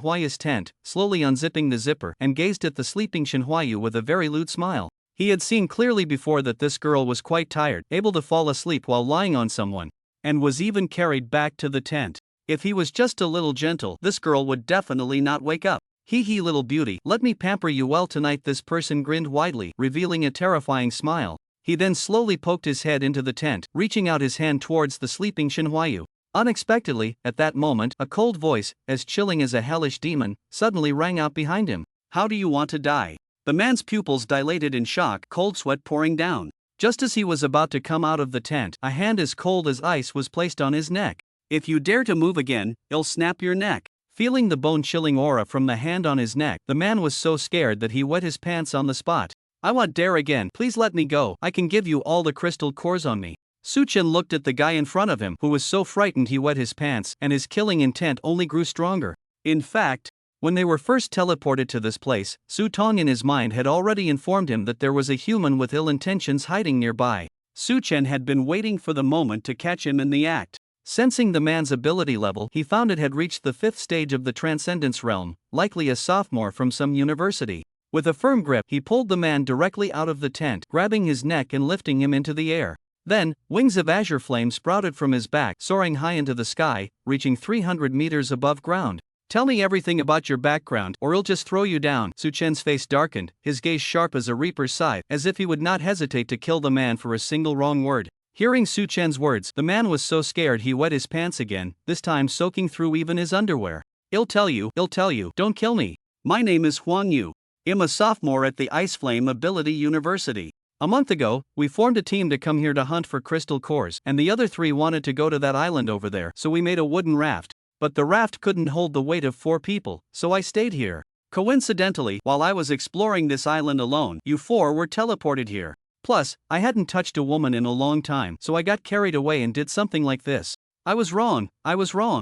Huayue's tent, slowly unzipping the zipper, and gazed at the sleeping Shin Huayu with a very lewd smile. He had seen clearly before that this girl was quite tired, able to fall asleep while lying on someone, and was even carried back to the tent. If he was just a little gentle, this girl would definitely not wake up. Hee hee, little beauty, let me pamper you well tonight. This person grinned widely, revealing a terrifying smile. He then slowly poked his head into the tent, reaching out his hand towards the sleeping Shin Huayu. Unexpectedly, at that moment, a cold voice, as chilling as a hellish demon, suddenly rang out behind him. How do you want to die? The man's pupils dilated in shock, cold sweat pouring down. Just as he was about to come out of the tent, a hand as cold as ice was placed on his neck. If you dare to move again, I'll snap your neck. Feeling the bone-chilling aura from the hand on his neck, the man was so scared that he wet his pants on the spot. I won't dare again, please let me go, I can give you all the crystal cores on me. Su Chen looked at the guy in front of him, who was so frightened he wet his pants, and his killing intent only grew stronger. In fact, when they were first teleported to this place, Su Tong in his mind had already informed him that there was a human with ill intentions hiding nearby. Su Chen had been waiting for the moment to catch him in the act. Sensing the man's ability level, he found it had reached the 5th stage of the Transcendence Realm, likely a sophomore from some university. With a firm grip, he pulled the man directly out of the tent, grabbing his neck and lifting him into the air. Then, wings of azure flame sprouted from his back, soaring high into the sky, reaching 300 meters above ground. Tell me everything about your background, or I'll just throw you down. Su Chen's face darkened, his gaze sharp as a reaper's scythe, as if he would not hesitate to kill the man for a single wrong word. Hearing Su Chen's words, the man was so scared he wet his pants again, this time soaking through even his underwear. I'll tell you, don't kill me. My name is Huang Yu. I'm a sophomore at the Ice Flame Ability University. A month ago, we formed a team to come here to hunt for crystal cores, and the other 3 wanted to go to that island over there, so we made a wooden raft. But the raft couldn't hold the weight of 4 people, so I stayed here. Coincidentally, while I was exploring this island alone, you 4 were teleported here. Plus, I hadn't touched a woman in a long time, so I got carried away and did something like this. I was wrong,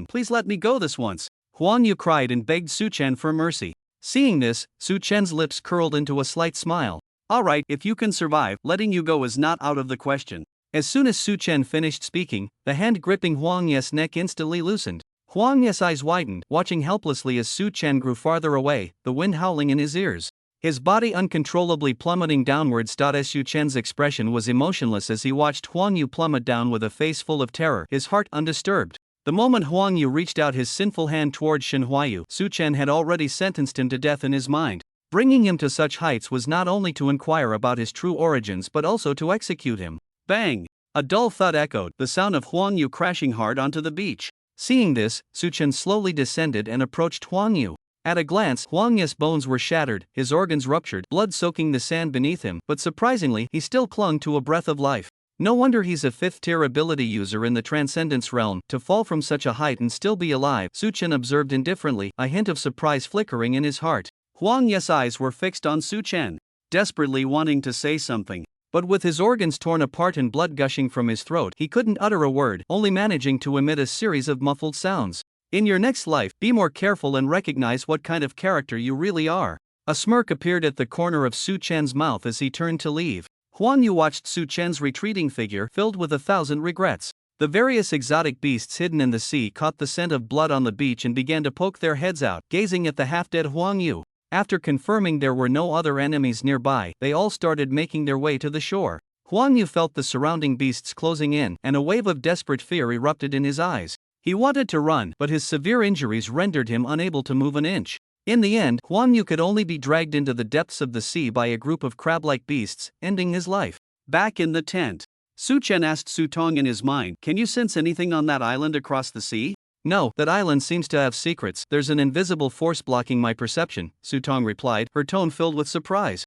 please let me go this once. Huang Yu cried and begged Su Chen for mercy. Seeing this, Su Chen's lips curled into a slight smile. Alright, if you can survive, letting you go is not out of the question. As soon as Su Chen finished speaking, the hand gripping Huang Ye's neck instantly loosened. Huang Ye's eyes widened, watching helplessly as Su Chen grew farther away, the wind howling in his ears. His body uncontrollably plummeting downwards. Su Chen's expression was emotionless as he watched Huang Yu plummet down with a face full of terror, his heart undisturbed. The moment Huang Yu reached out his sinful hand towards Shenhua Yu, Su Chen had already sentenced him to death in his mind. Bringing him to such heights was not only to inquire about his true origins but also to execute him. Bang! A dull thud echoed, the sound of Huang Yu crashing hard onto the beach. Seeing this, Su Chen slowly descended and approached Huang Yu. At a glance, Huang Yu's bones were shattered, his organs ruptured, blood soaking the sand beneath him, but surprisingly, he still clung to a breath of life. No wonder he's a 5th-tier ability user in the Transcendence realm, to fall from such a height and still be alive, Su Chen observed indifferently, a hint of surprise flickering in his heart. Huang Ye's eyes were fixed on Su Chen, desperately wanting to say something. But with his organs torn apart and blood gushing from his throat, he couldn't utter a word, only managing to emit a series of muffled sounds. In your next life, be more careful and recognize what kind of character you really are. A smirk appeared at the corner of Su Chen's mouth as he turned to leave. Huang Yu watched Su Chen's retreating figure, filled with 1,000 regrets. The various exotic beasts hidden in the sea caught the scent of blood on the beach and began to poke their heads out, gazing at the half-dead Huang Yu. After confirming there were no other enemies nearby, they all started making their way to the shore. Huang Yu felt the surrounding beasts closing in, and a wave of desperate fear erupted in his eyes. He wanted to run, but his severe injuries rendered him unable to move an inch. In the end, Huang Yu could only be dragged into the depths of the sea by a group of crab-like beasts, ending his life. Back in the tent, Su Chen asked Su Tong in his mind, "Can you sense anything on that island across the sea?" "No, that island seems to have secrets. There's an invisible force blocking my perception," Su Tong replied, her tone filled with surprise.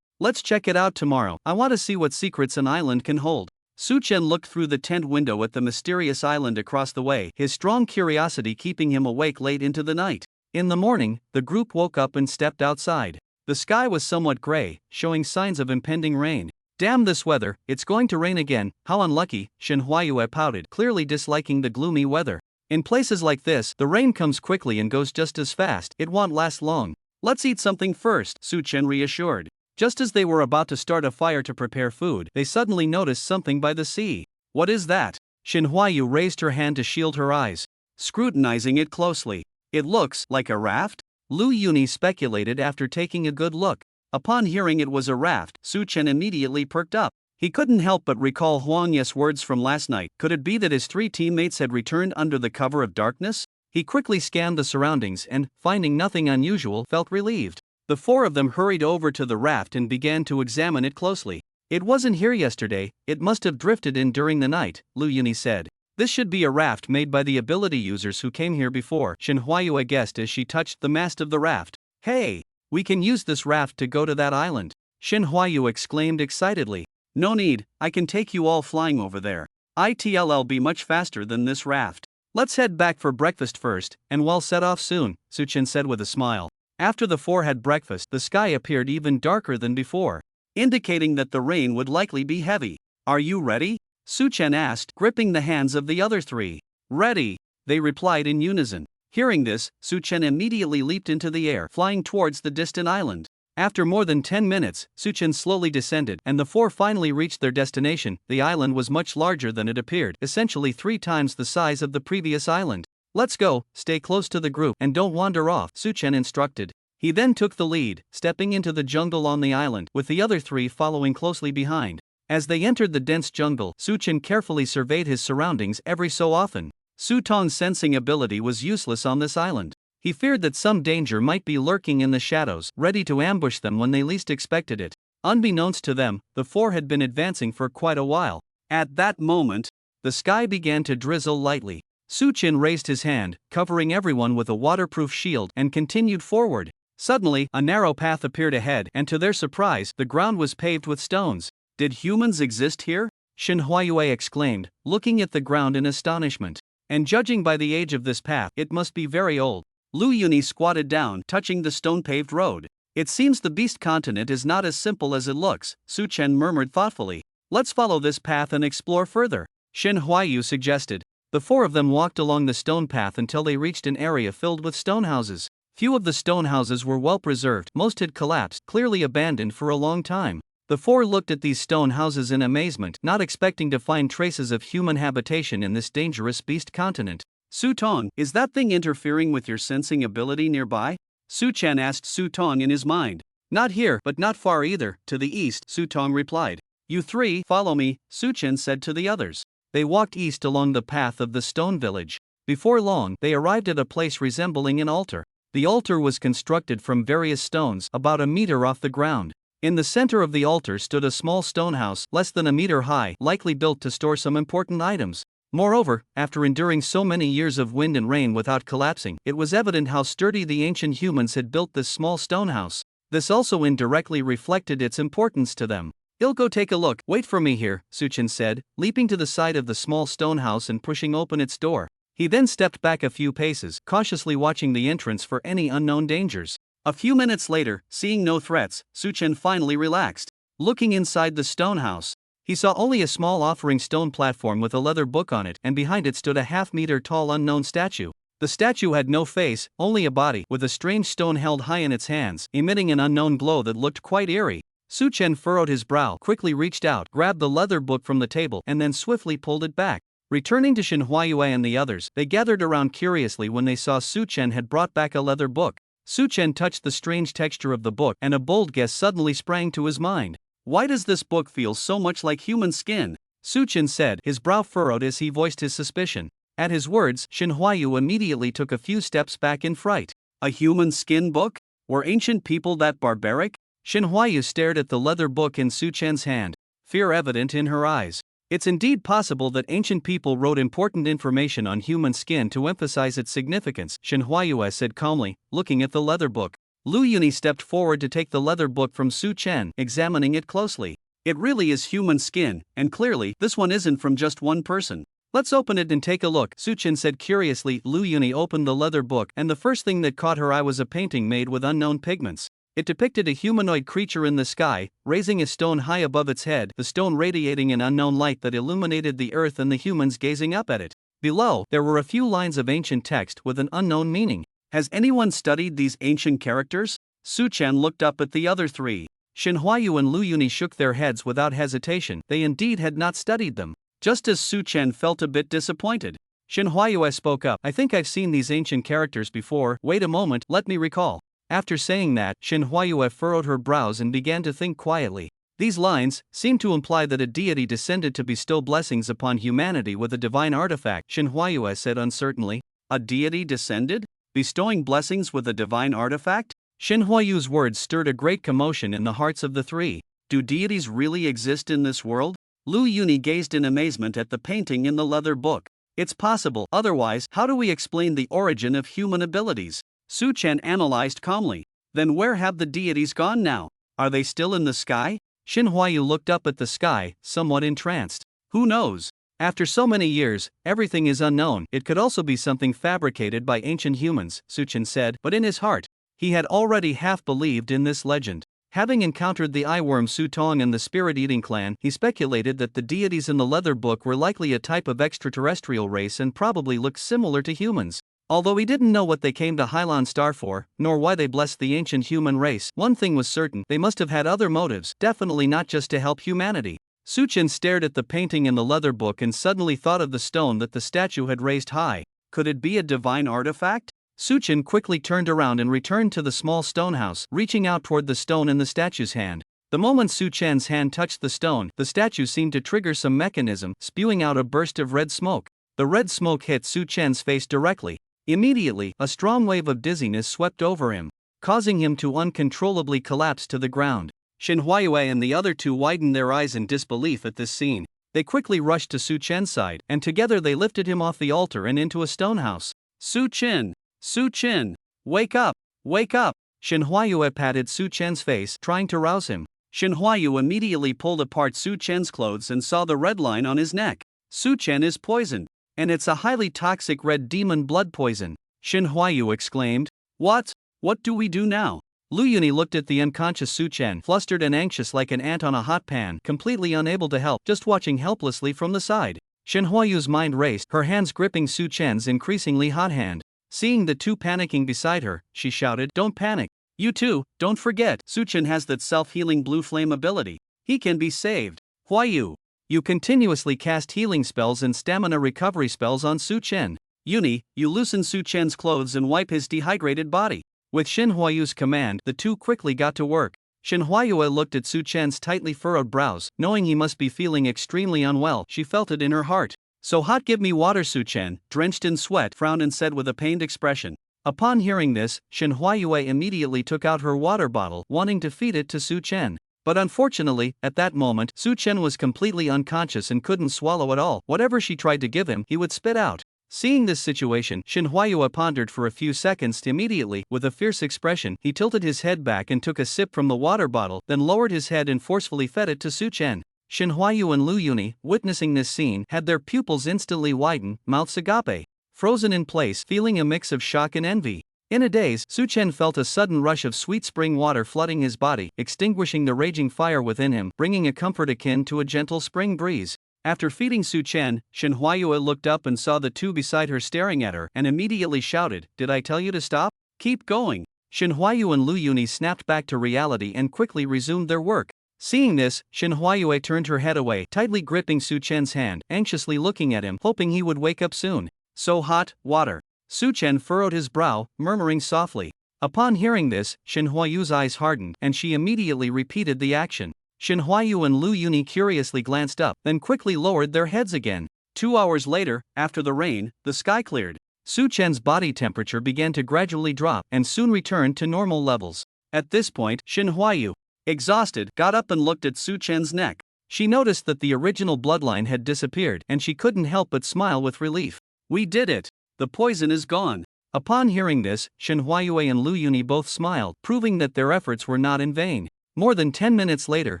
Let's check it out tomorrow. I want to see what secrets an island can hold." Su Chen looked through the tent window at the mysterious island across the way, his strong curiosity keeping him awake late into the night. In the morning, the group woke up and stepped outside. The sky was somewhat gray, showing signs of impending rain. "Damn this weather, it's going to rain again, how unlucky," Shenhua Yu pouted, clearly disliking the gloomy weather. "In places like this, the rain comes quickly and goes just as fast, it won't last long." "Let's eat something first," Su Chen reassured. Just as they were about to start a fire to prepare food, they suddenly noticed something by the sea. "What is that?" Shenhua Yu raised her hand to shield her eyes, scrutinizing it closely. "It looks like a raft?" Lu Yuni speculated after taking a good look. Upon hearing it was a raft, Su Chen immediately perked up. He couldn't help but recall Huang Ye's words from last night. Could it be that his 3 teammates had returned under the cover of darkness? He quickly scanned the surroundings and, finding nothing unusual, felt relieved. The 4 of them hurried over to the raft and began to examine it closely. "It wasn't here yesterday, it must have drifted in during the night," Lu Yuni said. "This should be a raft made by the ability users who came here before," Shenhua Yu guessed as she touched the mast of the raft. "Hey! We can use this raft to go to that island," Shenhua Yu exclaimed excitedly. "No need, I can take you all flying over there. It'll be much faster than this raft. Let's head back for breakfast first, and we'll set off soon," Su Chen said with a smile. After the 4 had breakfast, the sky appeared even darker than before, indicating that the rain would likely be heavy. "Are you ready?" Su Chen asked, gripping the hands of the other 3. "Ready," they replied in unison. Hearing this, Su Chen immediately leaped into the air, flying towards the distant island. After more than 10 minutes, Su Chen slowly descended, and the 4 finally reached their destination. The island was much larger than it appeared, essentially 3 times the size of the previous island. "Let's go, stay close to the group, and don't wander off," Su Chen instructed. He then took the lead, stepping into the jungle on the island, with the other three following closely behind. As they entered the dense jungle, Su-chan carefully surveyed his surroundings every so often. Su-tong's sensing ability was useless on this island. He feared that some danger might be lurking in the shadows, ready to ambush them when they least expected it. Unbeknownst to them, the four had been advancing for quite a while. At that moment, the sky began to drizzle lightly. Su-chan raised his hand, covering everyone with a waterproof shield, and continued forward. Suddenly, a narrow path appeared ahead, and to their surprise, the ground was paved with stones. Did humans exist here? Shin Huayue exclaimed, looking at the ground in astonishment. And judging by the age of this path, it must be very old. Lu Yuni squatted down, touching the stone-paved road. It seems the beast continent is not as simple as it looks, Su-chen murmured thoughtfully. Let's follow this path and explore further, Shin Huayu suggested. The four of them walked along the stone path until they reached an area filled with stone houses. Few of the stone houses were well preserved, most had collapsed, clearly abandoned for a long time. The four looked at these stone houses in amazement, not expecting to find traces of human habitation in this dangerous beast continent. Su-tong, is that thing interfering with your sensing ability nearby? Su-chan asked Su-tong in his mind. Not here, but not far either, to the east, Su-tong replied. You three, follow me, Su-chan said to the others. They walked east along the path of the stone village. Before long, they arrived at a place resembling an altar. The altar was constructed from various stones, about a meter off the ground. In the center of the altar stood a small stone house, less than a meter high, likely built to store some important items. Moreover, after enduring so many years of wind and rain without collapsing, it was evident how sturdy the ancient humans had built this small stone house. This also indirectly reflected its importance to them. I'll go take a look. Wait for me here, Su-chan said, leaping to the side of the small stone house and pushing open its door. He then stepped back a few paces, cautiously watching the entrance for any unknown dangers. A few minutes later, seeing no threats, Su-chan finally relaxed. Looking inside the stone house, he saw only a small offering stone platform with a leather book on it, and behind it stood a half-meter tall unknown statue. The statue had no face, only a body, with a strange stone held high in its hands, emitting an unknown glow that looked quite eerie. Su-chan furrowed his brow, quickly reached out, grabbed the leather book from the table, and then swiftly pulled it back. Returning to Shin Huayue and the others, they gathered around curiously when they saw Su-chan had brought back a leather book. Su-chan touched the strange texture of the book, and a bold guess suddenly sprang to his mind. Why does this book feel so much like human skin? Su-chan said, his brow furrowed as he voiced his suspicion. At his words, Shin Huayu immediately took a few steps back in fright. A human skin book? Were ancient people that barbaric? Shin Huayu stared at the leather book in Su-chan's hand, fear evident in her eyes. It's indeed possible that ancient people wrote important information on human skin to emphasize its significance, Shin Huayue said calmly, looking at the leather book. Lu Yuni stepped forward to take the leather book from Su-chen, examining it closely. It really is human skin, and clearly, this one isn't from just one person. Let's open it and take a look, Su-chen said curiously. Lu Yuni opened the leather book, and the first thing that caught her eye was a painting made with unknown pigments. It depicted a humanoid creature in the sky, raising a stone high above its head, the stone radiating an unknown light that illuminated the earth and the humans gazing up at it. Below, there were a few lines of ancient text with an unknown meaning. Has anyone studied these ancient characters? Su-chan looked up at the other three. Shin Huayu and Lu Yuni shook their heads without hesitation. They indeed had not studied them. Just as Su-chan felt a bit disappointed, Shin Huayu spoke up. I think I've seen these ancient characters before. Wait a moment, let me recall. After saying that, Shin Huayue furrowed her brows and began to think quietly. These lines seemed to imply that a deity descended to bestow blessings upon humanity with a divine artifact, Shin Huayue said uncertainly. A deity descended? Bestowing blessings with a divine artifact? Shin Huayu's words stirred a great commotion in the hearts of the three. Do deities really exist in this world? Lu Yuni gazed in amazement at the painting in the leather book. It's possible, otherwise, how do we explain the origin of human abilities? Su-chan analyzed calmly. Then where have the deities gone now? Are they still in the sky? Shin Huayu looked up at the sky, somewhat entranced. Who knows? After so many years, everything is unknown. It could also be something fabricated by ancient humans, Su-chan said, but in his heart, he had already half believed in this legend. Having encountered the eyeworm Su-tong and the spirit-eating clan, he speculated that the deities in the leather book were likely a type of extraterrestrial race and probably looked similar to humans. Although he didn't know what they came to Hylan Star for, nor why they blessed the ancient human race, one thing was certain, they must have had other motives, definitely not just to help humanity. Su-chan stared at the painting in the leather book and suddenly thought of the stone that the statue had raised high. Could it be a divine artifact? Su Chen quickly turned around and returned to the small stone house, reaching out toward the stone in the statue's hand. The moment Su Chen's hand touched the stone, the statue seemed to trigger some mechanism, spewing out a burst of red smoke. The red smoke hit Su Chen's face directly. Immediately, a strong wave of dizziness swept over him, causing him to uncontrollably collapse to the ground. Shin Huayue and the other two widened their eyes in disbelief at this scene. They quickly rushed to Su Chen's side, and together they lifted him off the altar and into a stone house. Su Chen! Su Chen! Wake up! Wake up! Shin Huayue patted Su Chen's face, trying to rouse him. Shin Huayue immediately pulled apart Su Chen's clothes and saw the red line on his neck. Su Chen is poisoned. And it's a highly toxic red demon blood poison. Shin Huayue exclaimed. What? What do we do now? Lu Yuni looked at the unconscious Su Chen, flustered and anxious like an ant on a hot pan, completely unable to help, just watching helplessly from the side. Shin Huayue's mind raced, her hands gripping Su Chen's increasingly hot hand. Seeing the two panicking beside her, she shouted, Don't panic. You two, don't forget, Su Chen has that self-healing blue flame ability. He can be saved. Huayu. You continuously cast healing spells and stamina recovery spells on Su Chen. Yuni, you loosen Su Chen's clothes and wipe his dehydrated body. With Shin Huayue's command, the two quickly got to work. Shin Huayue looked at Su Chen's tightly furrowed brows, knowing he must be feeling extremely unwell. She felt it in her heart. So hot, give me water. Su Chen, drenched in sweat, frowned and said with a pained expression. Upon hearing this, Shin Huayue immediately took out her water bottle, wanting to feed it to Su Chen. But unfortunately, at that moment, Su Chen was completely unconscious and couldn't swallow at all. Whatever she tried to give him, he would spit out. Seeing this situation, Shin Huayue pondered for a few seconds. Immediately, with a fierce expression, he tilted his head back and took a sip from the water bottle, then lowered his head and forcefully fed it to Su Chen. Shin Huayue and Lu Yuni, witnessing this scene, had their pupils instantly widen, mouths agape, frozen in place, feeling a mix of shock and envy. In a daze, Su Chen felt a sudden rush of sweet spring water flooding his body, extinguishing the raging fire within him, bringing a comfort akin to a gentle spring breeze. After feeding Su Chen, Shin Huayue looked up and saw the two beside her staring at her, and immediately shouted, Did I tell you to stop? Keep going. Shin Huayue and Lu Yuni snapped back to reality and quickly resumed their work. Seeing this, Shin Huayue turned her head away, tightly gripping Su Chen's hand, anxiously looking at him, hoping he would wake up soon. So hot, water. Su Chen furrowed his brow, murmuring softly. Upon hearing this, Shin Huayue's eyes hardened, and she immediately repeated the action. Shin Huayue and Lu Yuni curiously glanced up, then quickly lowered their heads again. 2 hours later, after the rain, the sky cleared. Su Chen's body temperature began to gradually drop, and soon returned to normal levels. At this point, Shin Huayue, exhausted, got up and looked at Su Chen's neck. She noticed that the original bloodline had disappeared, and she couldn't help but smile with relief. We did it! The poison is gone. Upon hearing this, Shin Huayue and Lu Yuni both smiled, proving that their efforts were not in vain. More than 10 minutes later,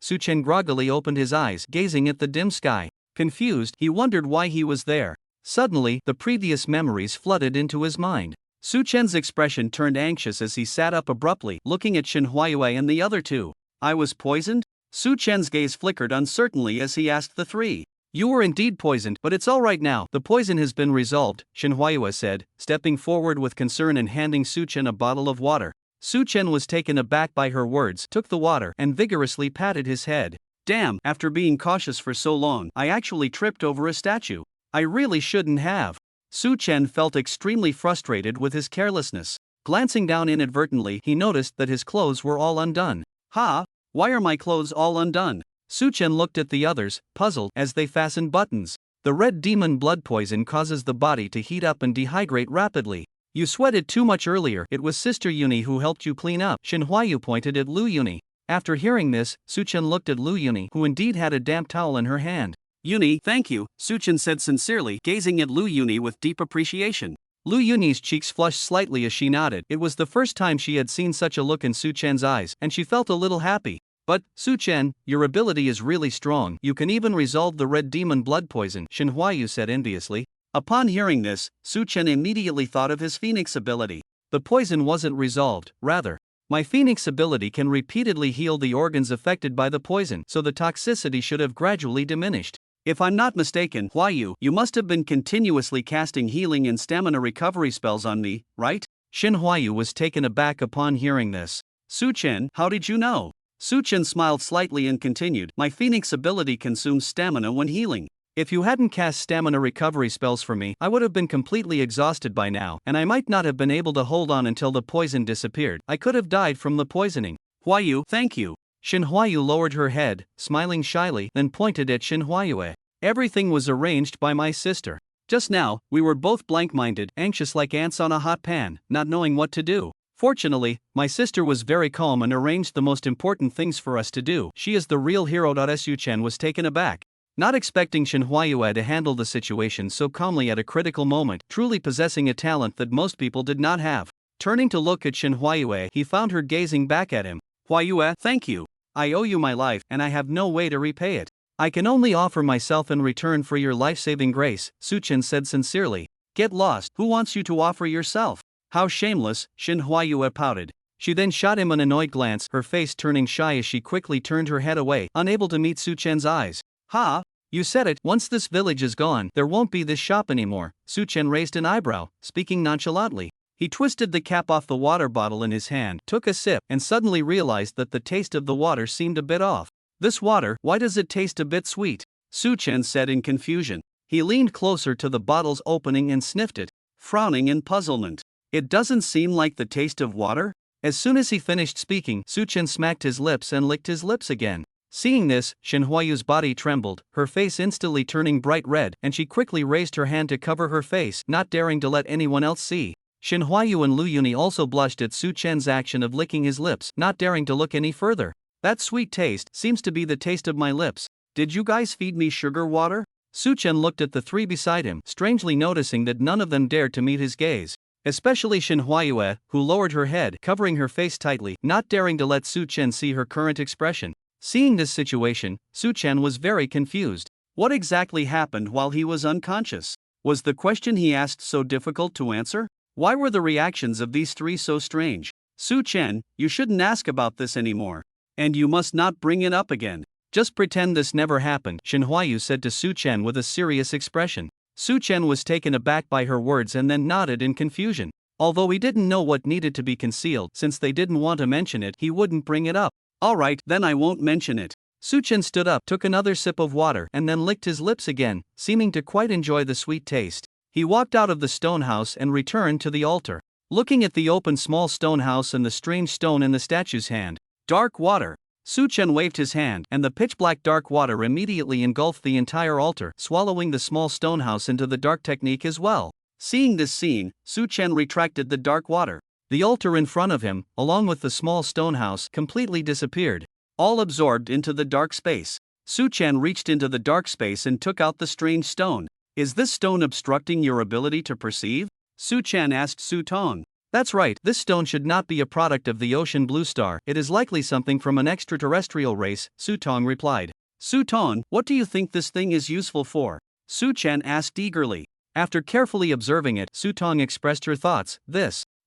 Su Chen groggily opened his eyes, gazing at the dim sky. Confused, he wondered why he was there. Suddenly, the previous memories flooded into his mind. Su Chen's expression turned anxious as he sat up abruptly, looking at Shin Huayue and the other two. I was poisoned? Su Chen's gaze flickered uncertainly as he asked the three. You were indeed poisoned, but it's all right now. The poison has been resolved, Shin Huayue said, stepping forward with concern and handing Su Chen a bottle of water. Su Chen was taken aback by her words, took the water, and vigorously patted his head. Damn, after being cautious for so long, I actually tripped over a statue. I really shouldn't have. Su Chen felt extremely frustrated with his carelessness. Glancing down inadvertently, he noticed that his clothes were all undone. Ha! Why are my clothes all undone? Su Chen looked at the others, puzzled, as they fastened buttons. The red demon blood poison causes the body to heat up and dehydrate rapidly. You sweated too much earlier. It was Sister Yuni who helped you clean up. Shin Huayue pointed at Lu Yuni. After hearing this, Su Chen looked at Lu Yuni, who indeed had a damp towel in her hand. Yuni, thank you, Su Chen said sincerely, gazing at Lu Yuni with deep appreciation. Lu Yuni's cheeks flushed slightly as she nodded. It was the first time she had seen such a look in Su Chen's eyes, and she felt a little happy. But, Su Chen, your ability is really strong. You can even resolve the red demon blood poison, Shin Huayue said enviously. Upon hearing this, Su Chen immediately thought of his Phoenix ability. The poison wasn't resolved, rather. My Phoenix ability can repeatedly heal the organs affected by the poison, so the toxicity should have gradually diminished. If I'm not mistaken, Huayue, you must have been continuously casting healing and stamina recovery spells on me, right? Shin Huayue was taken aback upon hearing this. Su Chen, how did you know? Su Chen smiled slightly and continued, my Phoenix ability consumes stamina when healing. If you hadn't cast stamina recovery spells for me, I would have been completely exhausted by now, and I might not have been able to hold on until the poison disappeared. I could have died from the poisoning. Huayu, thank you. Shin Huayu lowered her head, smiling shyly, then pointed at Shin Huayue. Everything was arranged by my sister. Just now, we were both blank-minded, anxious like ants on a hot pan, not knowing what to do. Fortunately, my sister was very calm and arranged the most important things for us to do. She is the real hero. Su Chen was taken aback, not expecting Shin Huayue to handle the situation so calmly at a critical moment, truly possessing a talent that most people did not have. Turning to look at Shin Huayue, he found her gazing back at him. Huayue, thank you. I owe you my life, and I have no way to repay it. I can only offer myself in return for your life-saving grace, Su Chen said sincerely. Get lost, who wants you to offer yourself? How shameless, Shin Huayue pouted. She then shot him an annoyed glance, her face turning shy as she quickly turned her head away, unable to meet Su Chen's eyes. Ha! You said it, once this village is gone, there won't be this shop anymore. Su Chen raised an eyebrow, speaking nonchalantly. He twisted the cap off the water bottle in his hand, took a sip, and suddenly realized that the taste of the water seemed a bit off. This water, why does it taste a bit sweet? Su Chen said in confusion. He leaned closer to the bottle's opening and sniffed it, frowning in puzzlement. It doesn't seem like the taste of water? As soon as he finished speaking, Su Chen smacked his lips and licked his lips again. Seeing this, Shin Huayu's body trembled, her face instantly turning bright red, and she quickly raised her hand to cover her face, not daring to let anyone else see. Shin Huayu and Lu Yuni also blushed at Su Chen's action of licking his lips, not daring to look any further. That sweet taste seems to be the taste of my lips. Did you guys feed me sugar water? Su Chen looked at the three beside him, strangely noticing that none of them dared to meet his gaze. Especially Shin Huayue, who lowered her head, covering her face tightly, not daring to let Su Chen see her current expression. Seeing this situation, Su Chen was very confused. What exactly happened while he was unconscious? Was the question he asked so difficult to answer? Why were the reactions of these three so strange? Su Chen, you shouldn't ask about this anymore. And you must not bring it up again. Just pretend this never happened, Shin Huayu said to Su Chen with a serious expression. Su Chen was taken aback by her words and then nodded in confusion. Although he didn't know what needed to be concealed, since they didn't want to mention it, he wouldn't bring it up. Alright, then I won't mention it. Su Chen stood up, took another sip of water, and then licked his lips again, seeming to quite enjoy the sweet taste. He walked out of the stone house and returned to the altar. Looking at the open small stone house and the strange stone in the statue's hand. Dark water. Su Chen waved his hand, and the pitch-black dark water immediately engulfed the entire altar, swallowing the small stone house into the dark technique as well. Seeing this scene, Su Chen retracted the dark water. The altar in front of him, along with the small stone house, completely disappeared, all absorbed into the dark space. Su Chen reached into the dark space and took out the strange stone. Is this stone obstructing your ability to perceive? Su Chen asked Su Tong. That's right, this stone should not be a product of the ocean blue star, it is likely something from an extraterrestrial race, Su Tong replied. Su Tong, what do you think this thing is useful for? Su Chen asked eagerly. After carefully observing it, Su Tong expressed her thoughts.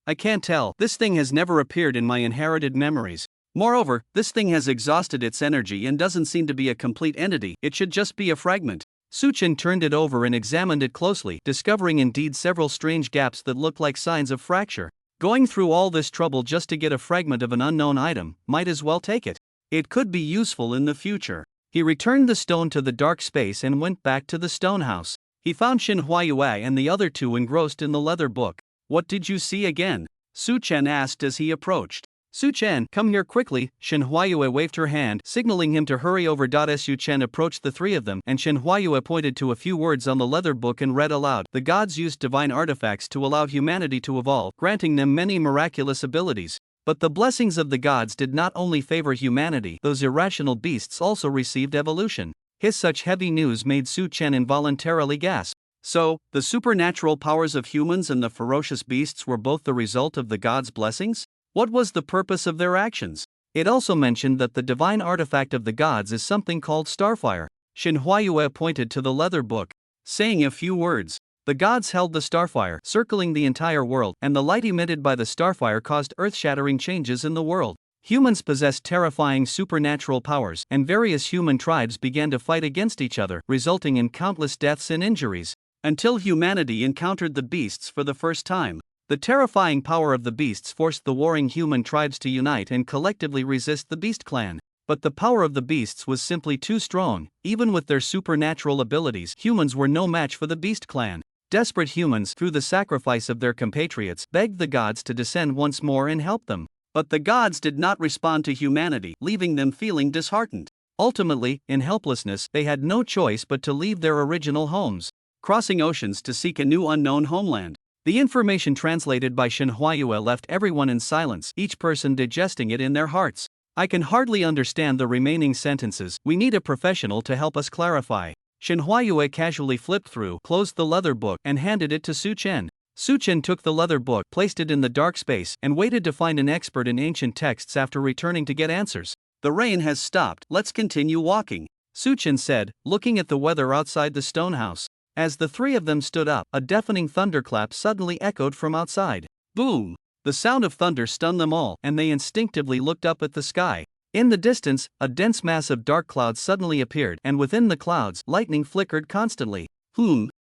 I can't tell, this thing has never appeared in my inherited memories. Moreover, this thing has exhausted its energy and doesn't seem to be a complete entity, it should just be a fragment. Su Chen turned it over and examined it closely, discovering indeed several strange gaps that looked like signs of fracture. Going through all this trouble just to get a fragment of an unknown item, might as well take it. It could be useful in the future. He returned the stone to the dark space and went back to the stone house. He found Shin Huayue and the other two engrossed in the leather book. What did you see again? Su Chen asked as he approached. Su Chen, come here quickly. Shin Huayue waved her hand, signaling him to hurry over. Su Chen approached the three of them, and Shin Huayue pointed to a few words on the leather book and read aloud. The gods used divine artifacts to allow humanity to evolve, granting them many miraculous abilities. But the blessings of the gods did not only favor humanity, those irrational beasts also received evolution. Such heavy news made Su Chen involuntarily gasp. So, the supernatural powers of humans and the ferocious beasts were both the result of the gods' blessings? What was the purpose of their actions? It also mentioned that the divine artifact of the gods is something called starfire. Shin Huayue pointed to the leather book, saying a few words. The gods held the starfire, circling the entire world, and the light emitted by the starfire caused earth-shattering changes in the world. Humans possessed terrifying supernatural powers, and various human tribes began to fight against each other, resulting in countless deaths and injuries. Until humanity encountered the beasts for the first time. The terrifying power of the beasts forced the warring human tribes to unite and collectively resist the Beast Clan. But the power of the beasts was simply too strong. Even with their supernatural abilities, humans were no match for the Beast Clan. Desperate humans, through the sacrifice of their compatriots, begged the gods to descend once more and help them. But the gods did not respond to humanity, leaving them feeling disheartened. Ultimately, in helplessness, they had no choice but to leave their original homes, crossing oceans to seek a new unknown homeland. The information translated by Shinhwaiyue left everyone in silence, each person digesting it in their hearts. I can hardly understand the remaining sentences. We need a professional to help us clarify. Shinhwaiyue casually flipped through, closed the leather book, and handed it to Su Chen. Su Chen took the leather book, placed it in the dark space, and waited to find an expert in ancient texts after returning to get answers. The rain has stopped, let's continue walking, Su Chen said, looking at the weather outside the stone house. As the three of them stood up, a deafening thunderclap suddenly echoed from outside. Boom! The sound of thunder stunned them all, and they instinctively looked up at the sky. In the distance, a dense mass of dark clouds suddenly appeared, and within the clouds, lightning flickered constantly.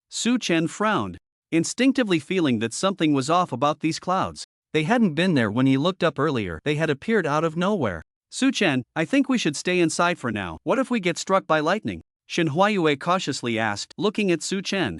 Su Chen frowned, instinctively feeling that something was off about these clouds. They hadn't been there when he looked up earlier, they had appeared out of nowhere. Su Chen, I think we should stay inside for now. What if we get struck by lightning? Shinhwaiyue cautiously asked, looking at Su Chen.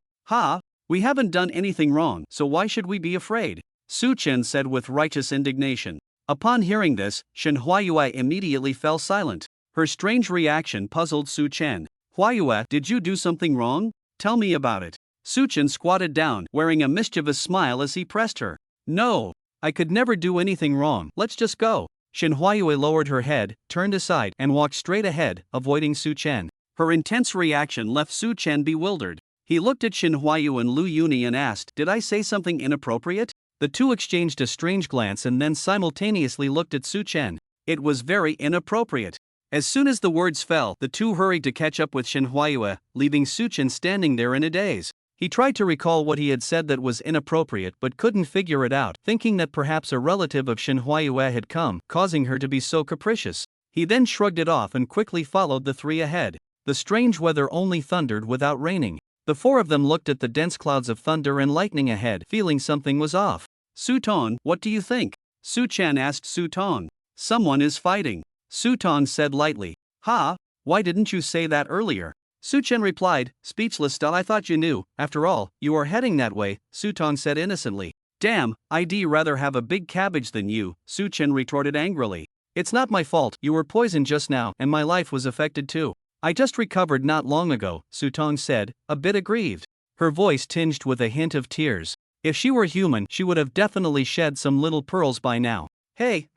We haven't done anything wrong, so why should we be afraid? Su Chen said with righteous indignation. Upon hearing this, Shinhwaiyue immediately fell silent. Her strange reaction puzzled Su Chen. Huaiyue, did you do something wrong? Tell me about it. Su Chen squatted down, wearing a mischievous smile as he pressed her. No, I could never do anything wrong, let's just go. Shinhwaiyue lowered her head, turned aside, and walked straight ahead, avoiding Su Chen. Her intense reaction left Su Chen bewildered. He looked at Shinhwaiyue and Lu Yuni and asked, did I say something inappropriate? The two exchanged a strange glance and then simultaneously looked at Su Chen. It was very inappropriate. As soon as the words fell, the two hurried to catch up with Shinhwaiyue, leaving Su Chen standing there in a daze. He tried to recall what he had said that was inappropriate but couldn't figure it out, thinking that perhaps a relative of Shinhwaiyue had come, causing her to be so capricious. He then shrugged it off and quickly followed the three ahead. The strange weather only thundered without raining. The four of them looked at the dense clouds of thunder and lightning ahead, feeling something was off. Su Tong, what do you think? Su Chen asked Su Tong. Someone is fighting. Su Tong said lightly. Why didn't you say that earlier? Su Chen replied, speechless. I thought you knew. After all, you are heading that way, Su Tong said innocently. Damn, I'd rather have a big cabbage than you, Su Chen retorted angrily. It's not my fault, you were poisoned just now, and my life was affected too. I just recovered not long ago, Su Tong said, a bit aggrieved. Her voice tinged with a hint of tears. If she were human, she would have definitely shed some little pearls by now. Hey,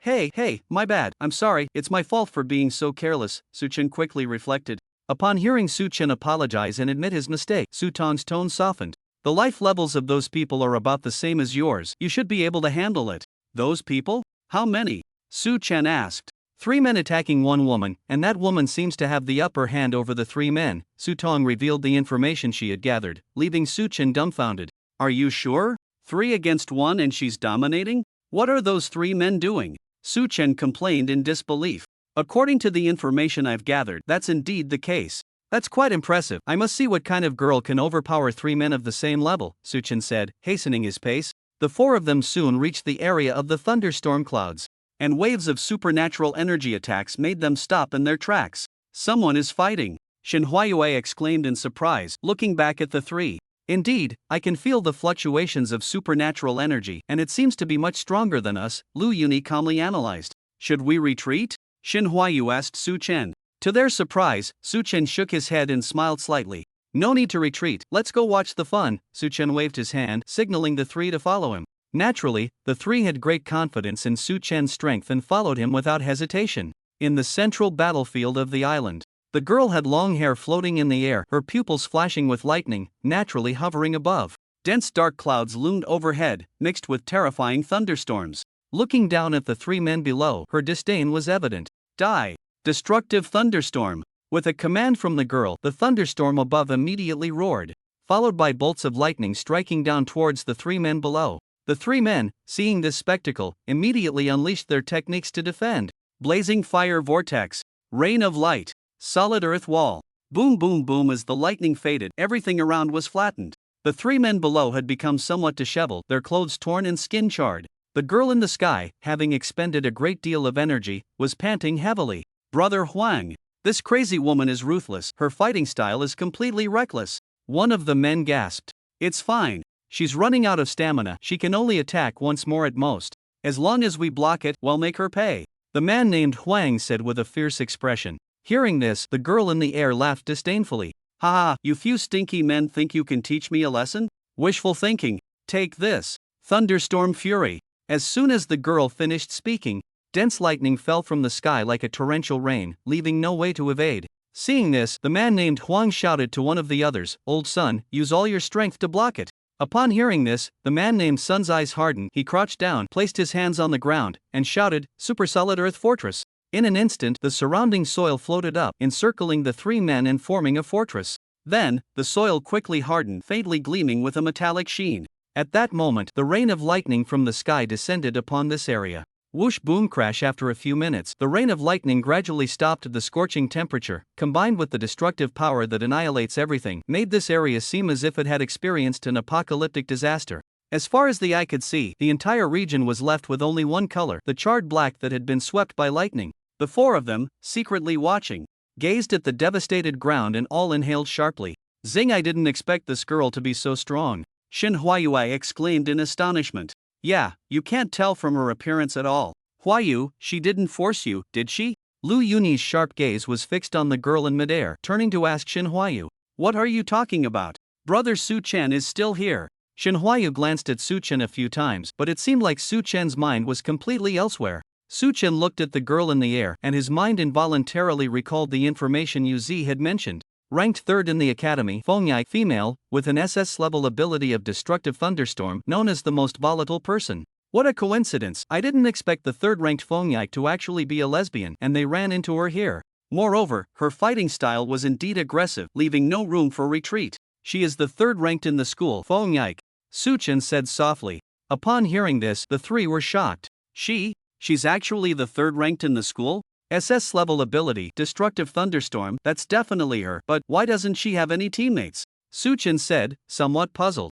my bad, I'm sorry, it's my fault for being so careless, Su Chen quickly reflected. Upon hearing Su Chen apologize and admit his mistake, Su Tong's tone softened. The life levels of those people are about the same as yours, you should be able to handle it. Those people? How many? Su Chen asked. 3 men attacking 1 woman, and that woman seems to have the upper hand over the 3 men, Su Tong revealed the information she had gathered, leaving Su Chen dumbfounded. Are you sure? 3 against 1 and she's dominating? What are those 3 men doing? Su Chen complained in disbelief. According to the information I've gathered, that's indeed the case. That's quite impressive. I must see what kind of girl can overpower 3 men of the same level, Su Chen said, hastening his pace. The 4 of them soon reached the area of the thunderstorm clouds, and waves of supernatural energy attacks made them stop in their tracks. Someone is fighting, Shinhwaiyue exclaimed in surprise, looking back at the 3. Indeed, I can feel the fluctuations of supernatural energy, and it seems to be much stronger than us, Lu Yuni calmly analyzed. Should we retreat? Shinhwaiyue asked Su Chen. To their surprise, Su Chen shook his head and smiled slightly. No need to retreat, let's go watch the fun, Su Chen waved his hand, signaling the 3 to follow him. Naturally, the 3 had great confidence in Su Chen's strength and followed him without hesitation. In the central battlefield of the island, the girl had long hair floating in the air, her pupils flashing with lightning, naturally hovering above. Dense dark clouds loomed overhead, mixed with terrifying thunderstorms. Looking down at the 3 men below, her disdain was evident. Die! Destructive thunderstorm! With a command from the girl, the thunderstorm above immediately roared, followed by bolts of lightning striking down towards the 3 men below. The 3 men, seeing this spectacle, immediately unleashed their techniques to defend. Blazing fire vortex, rain of light, solid earth wall. Boom boom boom as the lightning faded, everything around was flattened. The 3 men below had become somewhat disheveled, their clothes torn and skin charred. The girl in the sky, having expended a great deal of energy, was panting heavily. Brother Huang. This crazy woman is ruthless, her fighting style is completely reckless. One of the men gasped. It's fine. She's running out of stamina, she can only attack once more at most. As long as we block it, we'll make her pay. The man named Huang said with a fierce expression. Hearing this, the girl in the air laughed disdainfully. Haha, you few stinky men think you can teach me a lesson? Wishful thinking. Take this. Thunderstorm fury. As soon as the girl finished speaking, dense lightning fell from the sky like a torrential rain, leaving no way to evade. Seeing this, the man named Huang shouted to one of the others, "Old son, use all your strength to block it." Upon hearing this, the man named Sun's eyes hardened. He crouched down, placed his hands on the ground, and shouted, "Super solid earth fortress." In an instant, the surrounding soil floated up, encircling the three men and forming a fortress. Then, the soil quickly hardened, faintly gleaming with a metallic sheen. At that moment, the rain of lightning from the sky descended upon this area. Whoosh boom crash. After a few minutes, the rain of lightning gradually stopped. The scorching temperature, combined with the destructive power that annihilates everything, made this area seem as if it had experienced an apocalyptic disaster. As far as the eye could see, the entire region was left with only one color, the charred black that had been swept by lightning. The four of them, secretly watching, gazed at the devastated ground and all inhaled sharply. Zing, I didn't expect this girl to be so strong. Shin Huayue exclaimed in astonishment. Yeah, you can't tell from her appearance at all. Huayu, she didn't force you, did she? Lu Yunyi's sharp gaze was fixed on the girl in midair, turning to ask Shin Huayu. What are you talking about? Brother Su Chen is still here. Shin Huayu glanced at Su Chen a few times, but it seemed like Su Chen's mind was completely elsewhere. Su Chen looked at the girl in the air, and his mind involuntarily recalled the information Yu Zi had mentioned. Ranked third in the academy, Fengyai, female, with an SS level ability of destructive thunderstorm, known as the most volatile person. What a coincidence, I didn't expect the third-ranked Fengyai to actually be a lesbian, and they ran into her here. Moreover, her fighting style was indeed aggressive, leaving no room for retreat. She is the third-ranked in the school, Fengyai. Su Chen said softly. Upon hearing this, the three were shocked. She's actually the third-ranked in the school? SS level ability, destructive thunderstorm, that's definitely her, but why doesn't she have any teammates? Su Chen said, somewhat puzzled.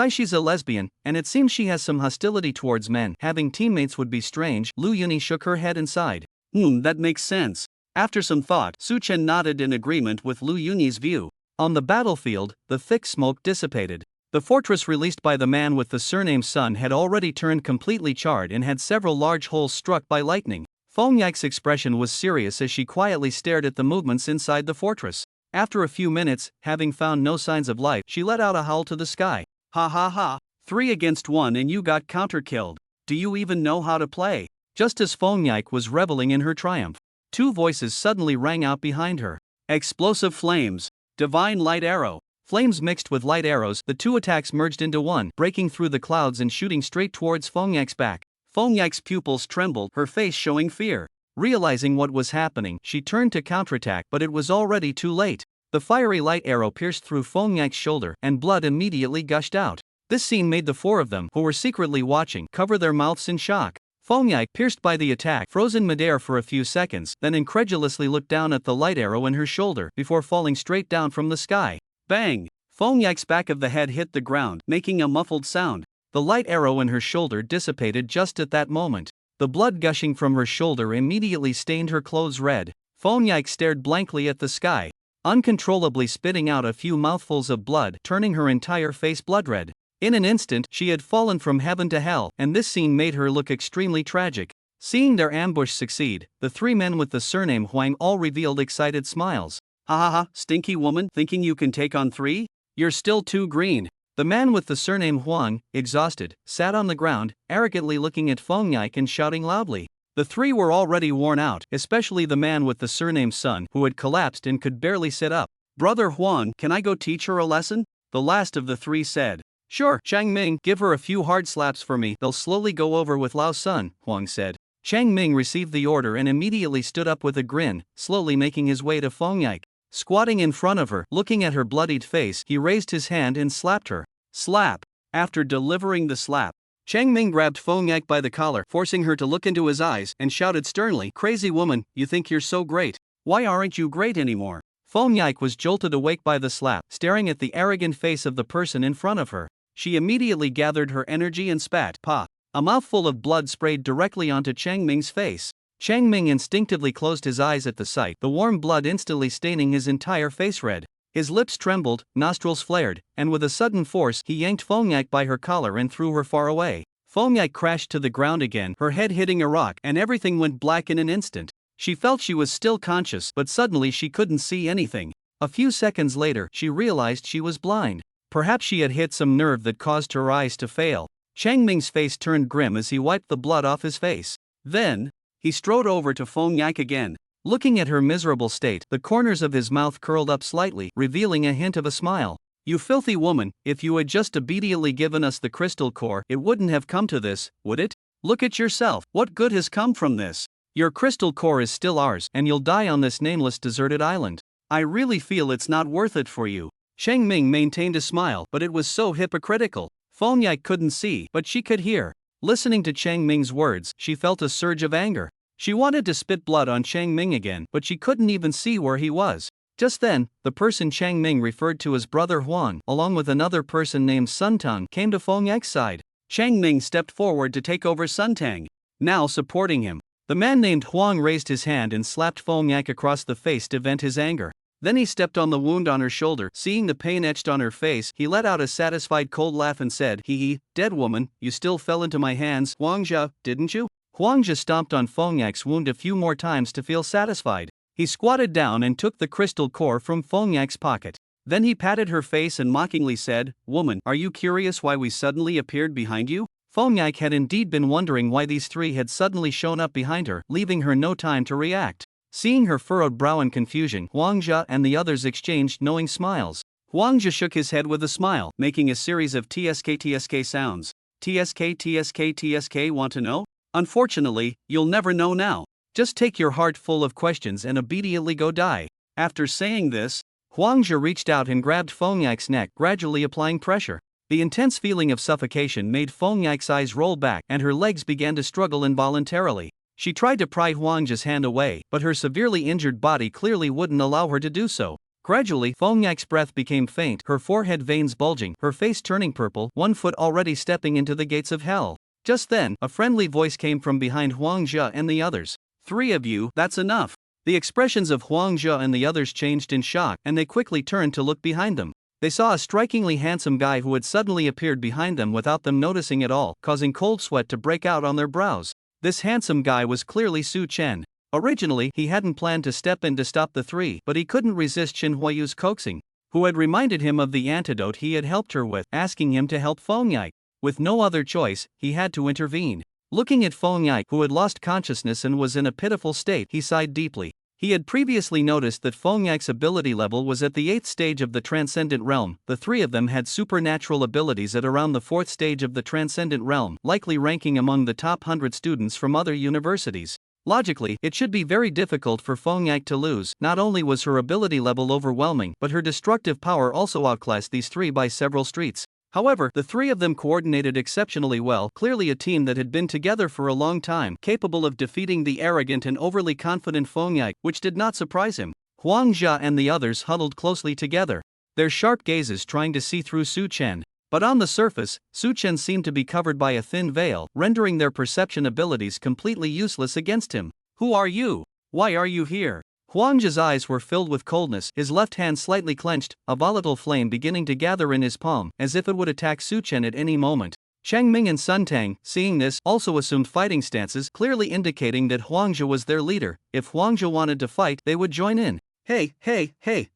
She's a lesbian, and it seems she has some hostility towards men. Having teammates would be strange. Lu Yuni shook her head and sighed. That makes sense. After some thought, Su Chen nodded in agreement with Lu Yuni's view. On the battlefield, the thick smoke dissipated. The fortress released by the man with the surname Sun had already turned completely charred and had several large holes struck by lightning. Fengyai's expression was serious as she quietly stared at the movements inside the fortress. After a few minutes, having found no signs of life, she let out a howl to the sky. Ha ha ha, 3 against 1 and you got counter-killed. Do you even know how to play? Just as Fengyai was reveling in her triumph, two voices suddenly rang out behind her. Explosive flames. Divine light arrow. Flames mixed with light arrows, the two attacks merged into one, breaking through the clouds and shooting straight towards Fengyai's back. Fengyai's pupils trembled, her face showing fear. Realizing what was happening, she turned to counterattack, but it was already too late. The fiery light arrow pierced through Fengyai's shoulder, and blood immediately gushed out. This scene made the four of them, who were secretly watching, cover their mouths in shock. Fengyai, pierced by the attack, froze in midair for a few seconds, then incredulously looked down at the light arrow in her shoulder, before falling straight down from the sky. Bang! Fengyai's back of the head hit the ground, making a muffled sound. The light arrow in her shoulder dissipated just at that moment. The blood gushing from her shoulder immediately stained her clothes red. Fengyai stared blankly at the sky, uncontrollably spitting out a few mouthfuls of blood, turning her entire face blood-red. In an instant, she had fallen from heaven to hell, and this scene made her look extremely tragic. Seeing their ambush succeed, the three men with the surname Huang all revealed excited smiles. Ha ha ha, stinky woman, thinking you can take on 3? You're still too green. The man with the surname Huang, exhausted, sat on the ground, arrogantly looking at Fengyai and shouting loudly. The three were already worn out, especially the man with the surname Sun, who had collapsed and could barely sit up. Brother Huang, can I go teach her a lesson? The last of the three said. Sure, Chang Ming, give her a few hard slaps for me, they'll slowly go over with Lao Sun, Huang said. Chang Ming received the order and immediately stood up with a grin, slowly making his way to Fengyai. Squatting in front of her, looking at her bloodied face, he raised his hand and slapped her. Slap! After delivering the slap, Chang Ming grabbed Fengyai by the collar, forcing her to look into his eyes, and shouted sternly, "Crazy woman, you think you're so great. Why aren't you great anymore?" Fengyai was jolted awake by the slap, staring at the arrogant face of the person in front of her. She immediately gathered her energy and spat. Pa! A mouthful of blood sprayed directly onto Chang Ming's face. Chang Ming instinctively closed his eyes at the sight, the warm blood instantly staining his entire face red. His lips trembled, nostrils flared, and with a sudden force he yanked Fong Yak by her collar and threw her far away. Fong Yak crashed to the ground again, her head hitting a rock, and everything went black in an instant. She felt she was still conscious, but suddenly she couldn't see anything. A few seconds later, she realized she was blind. Perhaps she had hit some nerve that caused her eyes to fail. Chang Ming's face turned grim as he wiped the blood off his face. Then, he strode over to Fong Yak again. Looking at her miserable state, the corners of his mouth curled up slightly, revealing a hint of a smile. "You filthy woman, if you had just obediently given us the crystal core, it wouldn't have come to this, would it? Look at yourself, what good has come from this? Your crystal core is still ours, and you'll die on this nameless deserted island. I really feel it's not worth it for you." Chang Ming maintained a smile, but it was so hypocritical. Fong Yak couldn't see, but she could hear. Listening to Chang Ming's words, she felt a surge of anger. She wanted to spit blood on Chang Ming again, but she couldn't even see where he was. Just then, the person Chang Ming referred to as Brother Huang, along with another person named Suntang, came to Fong Yak's side. Chang Ming stepped forward to take over Suntang, now supporting him. The man named Huang raised his hand and slapped Fong Yak across the face to vent his anger. Then he stepped on the wound on her shoulder. Seeing the pain etched on her face, he let out a satisfied cold laugh and said, "Hee, dead woman, you still fell into my hands, Huangjia, didn't you?" Huangjia stomped on Fong Yak's wound a few more times to feel satisfied. He squatted down and took the crystal core from Fong Yak's pocket. Then he patted her face and mockingly said, "Woman, are you curious why we suddenly appeared behind you?" Fong Yak had indeed been wondering why these three had suddenly shown up behind her, leaving her no time to react. Seeing her furrowed brow in confusion, Huangjia and the others exchanged knowing smiles. Huangjia shook his head with a smile, making a series of TSK sounds. TSK, want to know? Unfortunately, you'll never know now. Just take your heart full of questions and obediently go die. After saying this, Huangjia reached out and grabbed Fong Yak's neck, gradually applying pressure. The intense feeling of suffocation made Fong Yak's eyes roll back and her legs began to struggle involuntarily. She tried to pry Huangjia's hand away, but her severely injured body clearly wouldn't allow her to do so. Gradually, Fong Yak's breath became faint, her forehead veins bulging, her face turning purple, 1 foot already stepping into the gates of hell. Just then, a friendly voice came from behind Huangjia and the others. "3 of you, that's enough." The expressions of Huangjia and the others changed in shock, and they quickly turned to look behind them. They saw a strikingly handsome guy who had suddenly appeared behind them without them noticing at all, causing cold sweat to break out on their brows. This handsome guy was clearly Su Chen. Originally, he hadn't planned to step in to stop the three, but he couldn't resist Qin Huayu's coaxing, who had reminded him of the antidote he had helped her with, asking him to help Fong Yak. With no other choice, he had to intervene. Looking at Fong Yak, who had lost consciousness and was in a pitiful state, he sighed deeply. He had previously noticed that Fong Yak's ability level was at the 8th stage of the Transcendent Realm. The three of them had supernatural abilities at around the 4th stage of the Transcendent Realm, likely ranking among the top 100 students from other universities. Logically, it should be very difficult for Fong Yak to lose. Not only was her ability level overwhelming, but her destructive power also outclassed these three by several streets. However, the three of them coordinated exceptionally well, clearly a team that had been together for a long time, capable of defeating the arrogant and overly confident Fong Yak, which did not surprise him. Huangjia and the others huddled closely together, their sharp gazes trying to see through Su Chen. But on the surface, Su Chen seemed to be covered by a thin veil, rendering their perception abilities completely useless against him. "Who are you? Why are you here?" Huangjia's eyes were filled with coldness, his left hand slightly clenched, a volatile flame beginning to gather in his palm, as if it would attack Su Chen at any moment. Chang Ming and Sun Tang, seeing this, also assumed fighting stances, clearly indicating that Huangjia was their leader. If Huangjia wanted to fight, they would join in. Hey,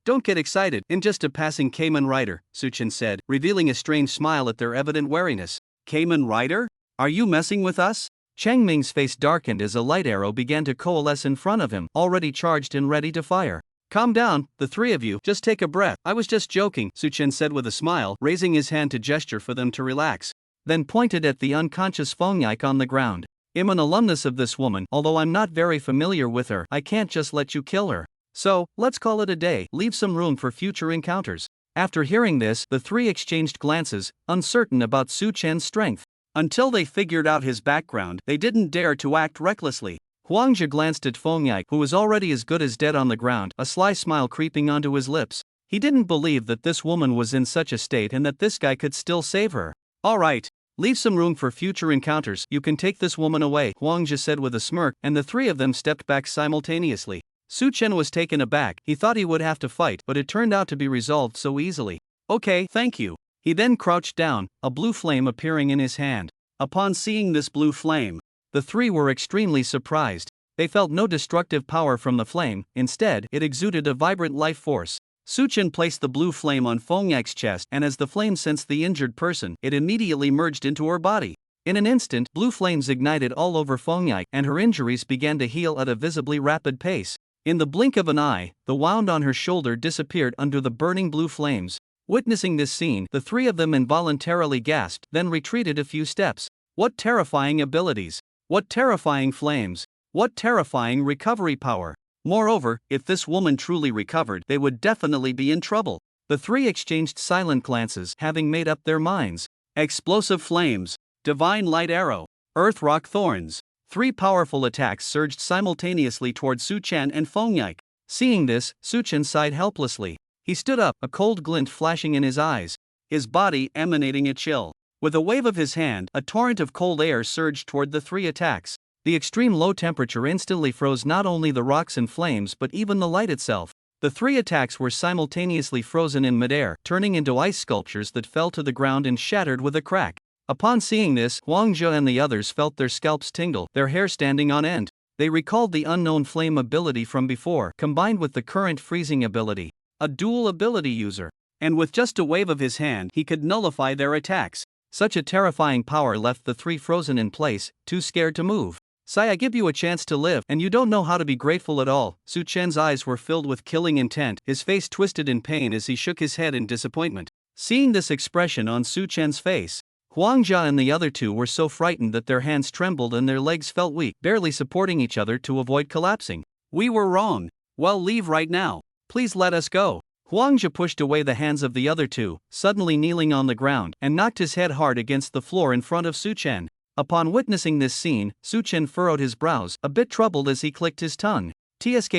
don't get excited. In just a passing Kamen Rider, Su Chen said, revealing a strange smile at their evident wariness. Kamen Rider? Are you messing with us? Chang Ming's face darkened as a light arrow began to coalesce in front of him, already charged and ready to fire. Calm down, the three of you, just take a breath. I was just joking, Su Chen said with a smile, raising his hand to gesture for them to relax. Then pointed at the unconscious Fong Yak on the ground. I'm an alumnus of this woman, although I'm not very familiar with her, I can't just let you kill her. So, let's call it a day, leave some room for future encounters. After hearing this, the three exchanged glances, uncertain about Su Chen's strength. Until they figured out his background, they didn't dare to act recklessly. Huangjia glanced at Fong Yak, who was already as good as dead on the ground, a sly smile creeping onto his lips. He didn't believe that this woman was in such a state and that this guy could still save her. Alright, Leave some room for future encounters. You can take this woman away, Huang Zhe said with a smirk, and the three of them stepped back simultaneously. Su Chen was taken aback. He thought he would have to fight, but it turned out to be resolved so easily. Okay, thank you. He then crouched down, a blue flame appearing in his hand. Upon seeing this blue flame, the three were extremely surprised. They felt no destructive power from the flame, instead, it exuded a vibrant life force. Su Chen placed the blue flame on Feng Yak's chest, and as the flame sensed the injured person, it immediately merged into her body. In an instant, blue flames ignited all over Feng Yak, and her injuries began to heal at a visibly rapid pace. In the blink of an eye, the wound on her shoulder disappeared under the burning blue flames. Witnessing this scene, the three of them involuntarily gasped, then retreated a few steps. What terrifying abilities! What terrifying flames! What terrifying recovery power! Moreover, if this woman truly recovered, they would definitely be in trouble. The three exchanged silent glances, having made up their minds. Explosive flames, divine light arrow, earth rock thorns. Three powerful attacks surged simultaneously toward Su Chen and Feng Yak. Seeing this, Su Chen sighed helplessly. He stood up, a cold glint flashing in his eyes, his body emanating a chill. With a wave of his hand, a torrent of cold air surged toward the three attacks. The extreme low temperature instantly froze not only the rocks and flames but even the light itself. The three attacks were simultaneously frozen in midair, turning into ice sculptures that fell to the ground and shattered with a crack. Upon seeing this, Huang Zhe and the others felt their scalps tingle, their hair standing on end. They recalled the unknown flame ability from before, combined with the current freezing ability. A dual ability user. And with just a wave of his hand, he could nullify their attacks. Such a terrifying power left the three frozen in place, too scared to move. Sai, I give you a chance to live, and you don't know how to be grateful at all. Su Chen's eyes were filled with killing intent, his face twisted in pain as he shook his head in disappointment. Seeing this expression on Su Chen's face, Huang Zhe and the other two were so frightened that their hands trembled and their legs felt weak, barely supporting each other to avoid collapsing. We were wrong. Well, leave right now. Please let us go. Huang Zhe pushed away the hands of the other two, suddenly kneeling on the ground, and knocked his head hard against the floor in front of Su Chen. Upon witnessing this scene, Su Chen furrowed his brows, a bit troubled as he clicked his tongue. TSK.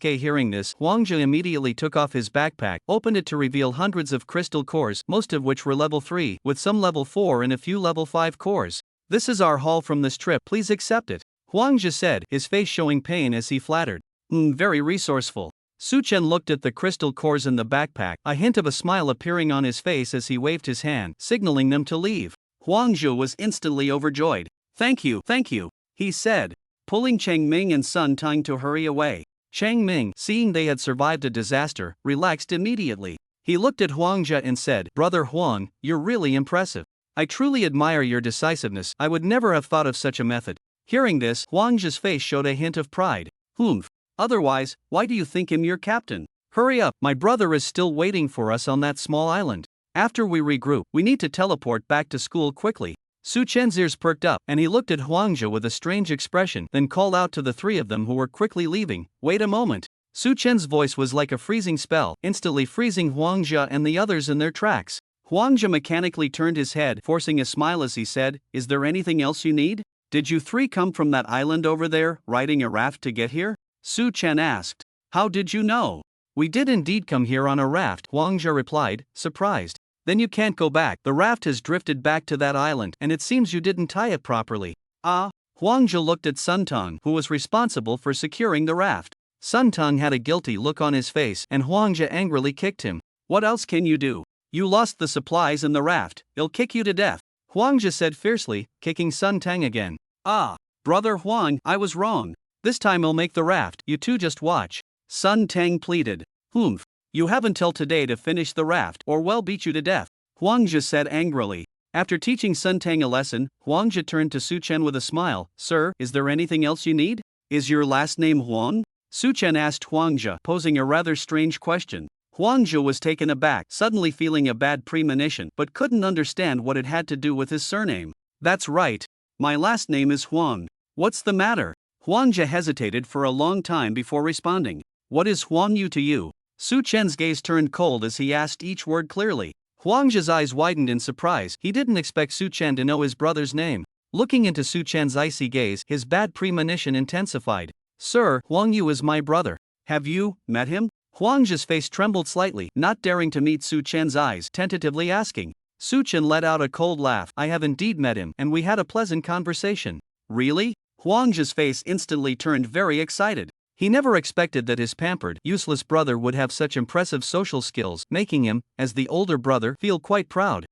Hearing this, Huang Zhe immediately took off his backpack, opened it to reveal hundreds of crystal cores, most of which were level 3, with some level 4 and a few level 5 cores. This is our haul from this trip, please accept it. Huang Zhe said, his face showing pain as he flattered. Very resourceful. Su Chen looked at the crystal cores in the backpack, a hint of a smile appearing on his face as he waved his hand, signaling them to leave. Huang Zhe was instantly overjoyed. Thank you, he said, pulling Chang Ming and Sun Tang to hurry away. Chang Ming, seeing they had survived a disaster, relaxed immediately. He looked at Huang Zhe and said, Brother Huang, you're really impressive. I truly admire your decisiveness, I would never have thought of such a method. Hearing this, Huang Zhe's face showed a hint of pride. Otherwise, why do you think him your captain? Hurry up, my brother is still waiting for us on that small island. After we regroup, we need to teleport back to school quickly. Su Chen's ears perked up, and he looked at Huang Zhe with a strange expression, then called out to the three of them who were quickly leaving, wait a moment. Su Chen's voice was like a freezing spell, instantly freezing Huang Zhe and the others in their tracks. Huang Zhe mechanically turned his head, forcing a smile as he said, is there anything else you need? Did you three come from that island over there, riding a raft to get here? Su Chen asked. How did you know? We did indeed come here on a raft, Huang Zhe replied, surprised. Then you can't go back, the raft has drifted back to that island and it seems you didn't tie it properly. Huang Zhe looked at Sun Tang, who was responsible for securing the raft. Sun Tang had a guilty look on his face and Huang Zhe angrily kicked him. What else can you do? You lost the supplies in the raft, it'll kick you to death. Huang Zhe said fiercely, kicking Sun Tang again. Brother Huang, I was wrong. This time I'll make the raft, you two just watch. Sun Tang pleaded. You have until today to finish the raft or we'll beat you to death, Huang Zhe said angrily. After teaching Sun Tang a lesson, Huang Zhe turned to Su Chen with a smile. Sir, is there anything else you need? Is your last name Huang? Su Chen asked Huang Zhe, posing a rather strange question. Huang Zhe was taken aback, suddenly feeling a bad premonition, but couldn't understand what it had to do with his surname. That's right. My last name is Huang. What's the matter? Huang Zhe hesitated for a long time before responding. What is Huang Yu to you? Su Chen's gaze turned cold as he asked each word clearly. Huang Zhe's eyes widened in surprise, he didn't expect Su Chen to know his brother's name. Looking into Su Chen's icy gaze, his bad premonition intensified. Sir, Huang Yu is my brother. Have you met him? Huang Zhe's face trembled slightly, not daring to meet Su Chen's eyes, tentatively asking. Su Chen let out a cold laugh. I have indeed met him, and we had a pleasant conversation. Really? Huang Zhe's face instantly turned very excited. He never expected that his pampered, useless brother would have such impressive social skills, making him, as the older brother, feel quite proud.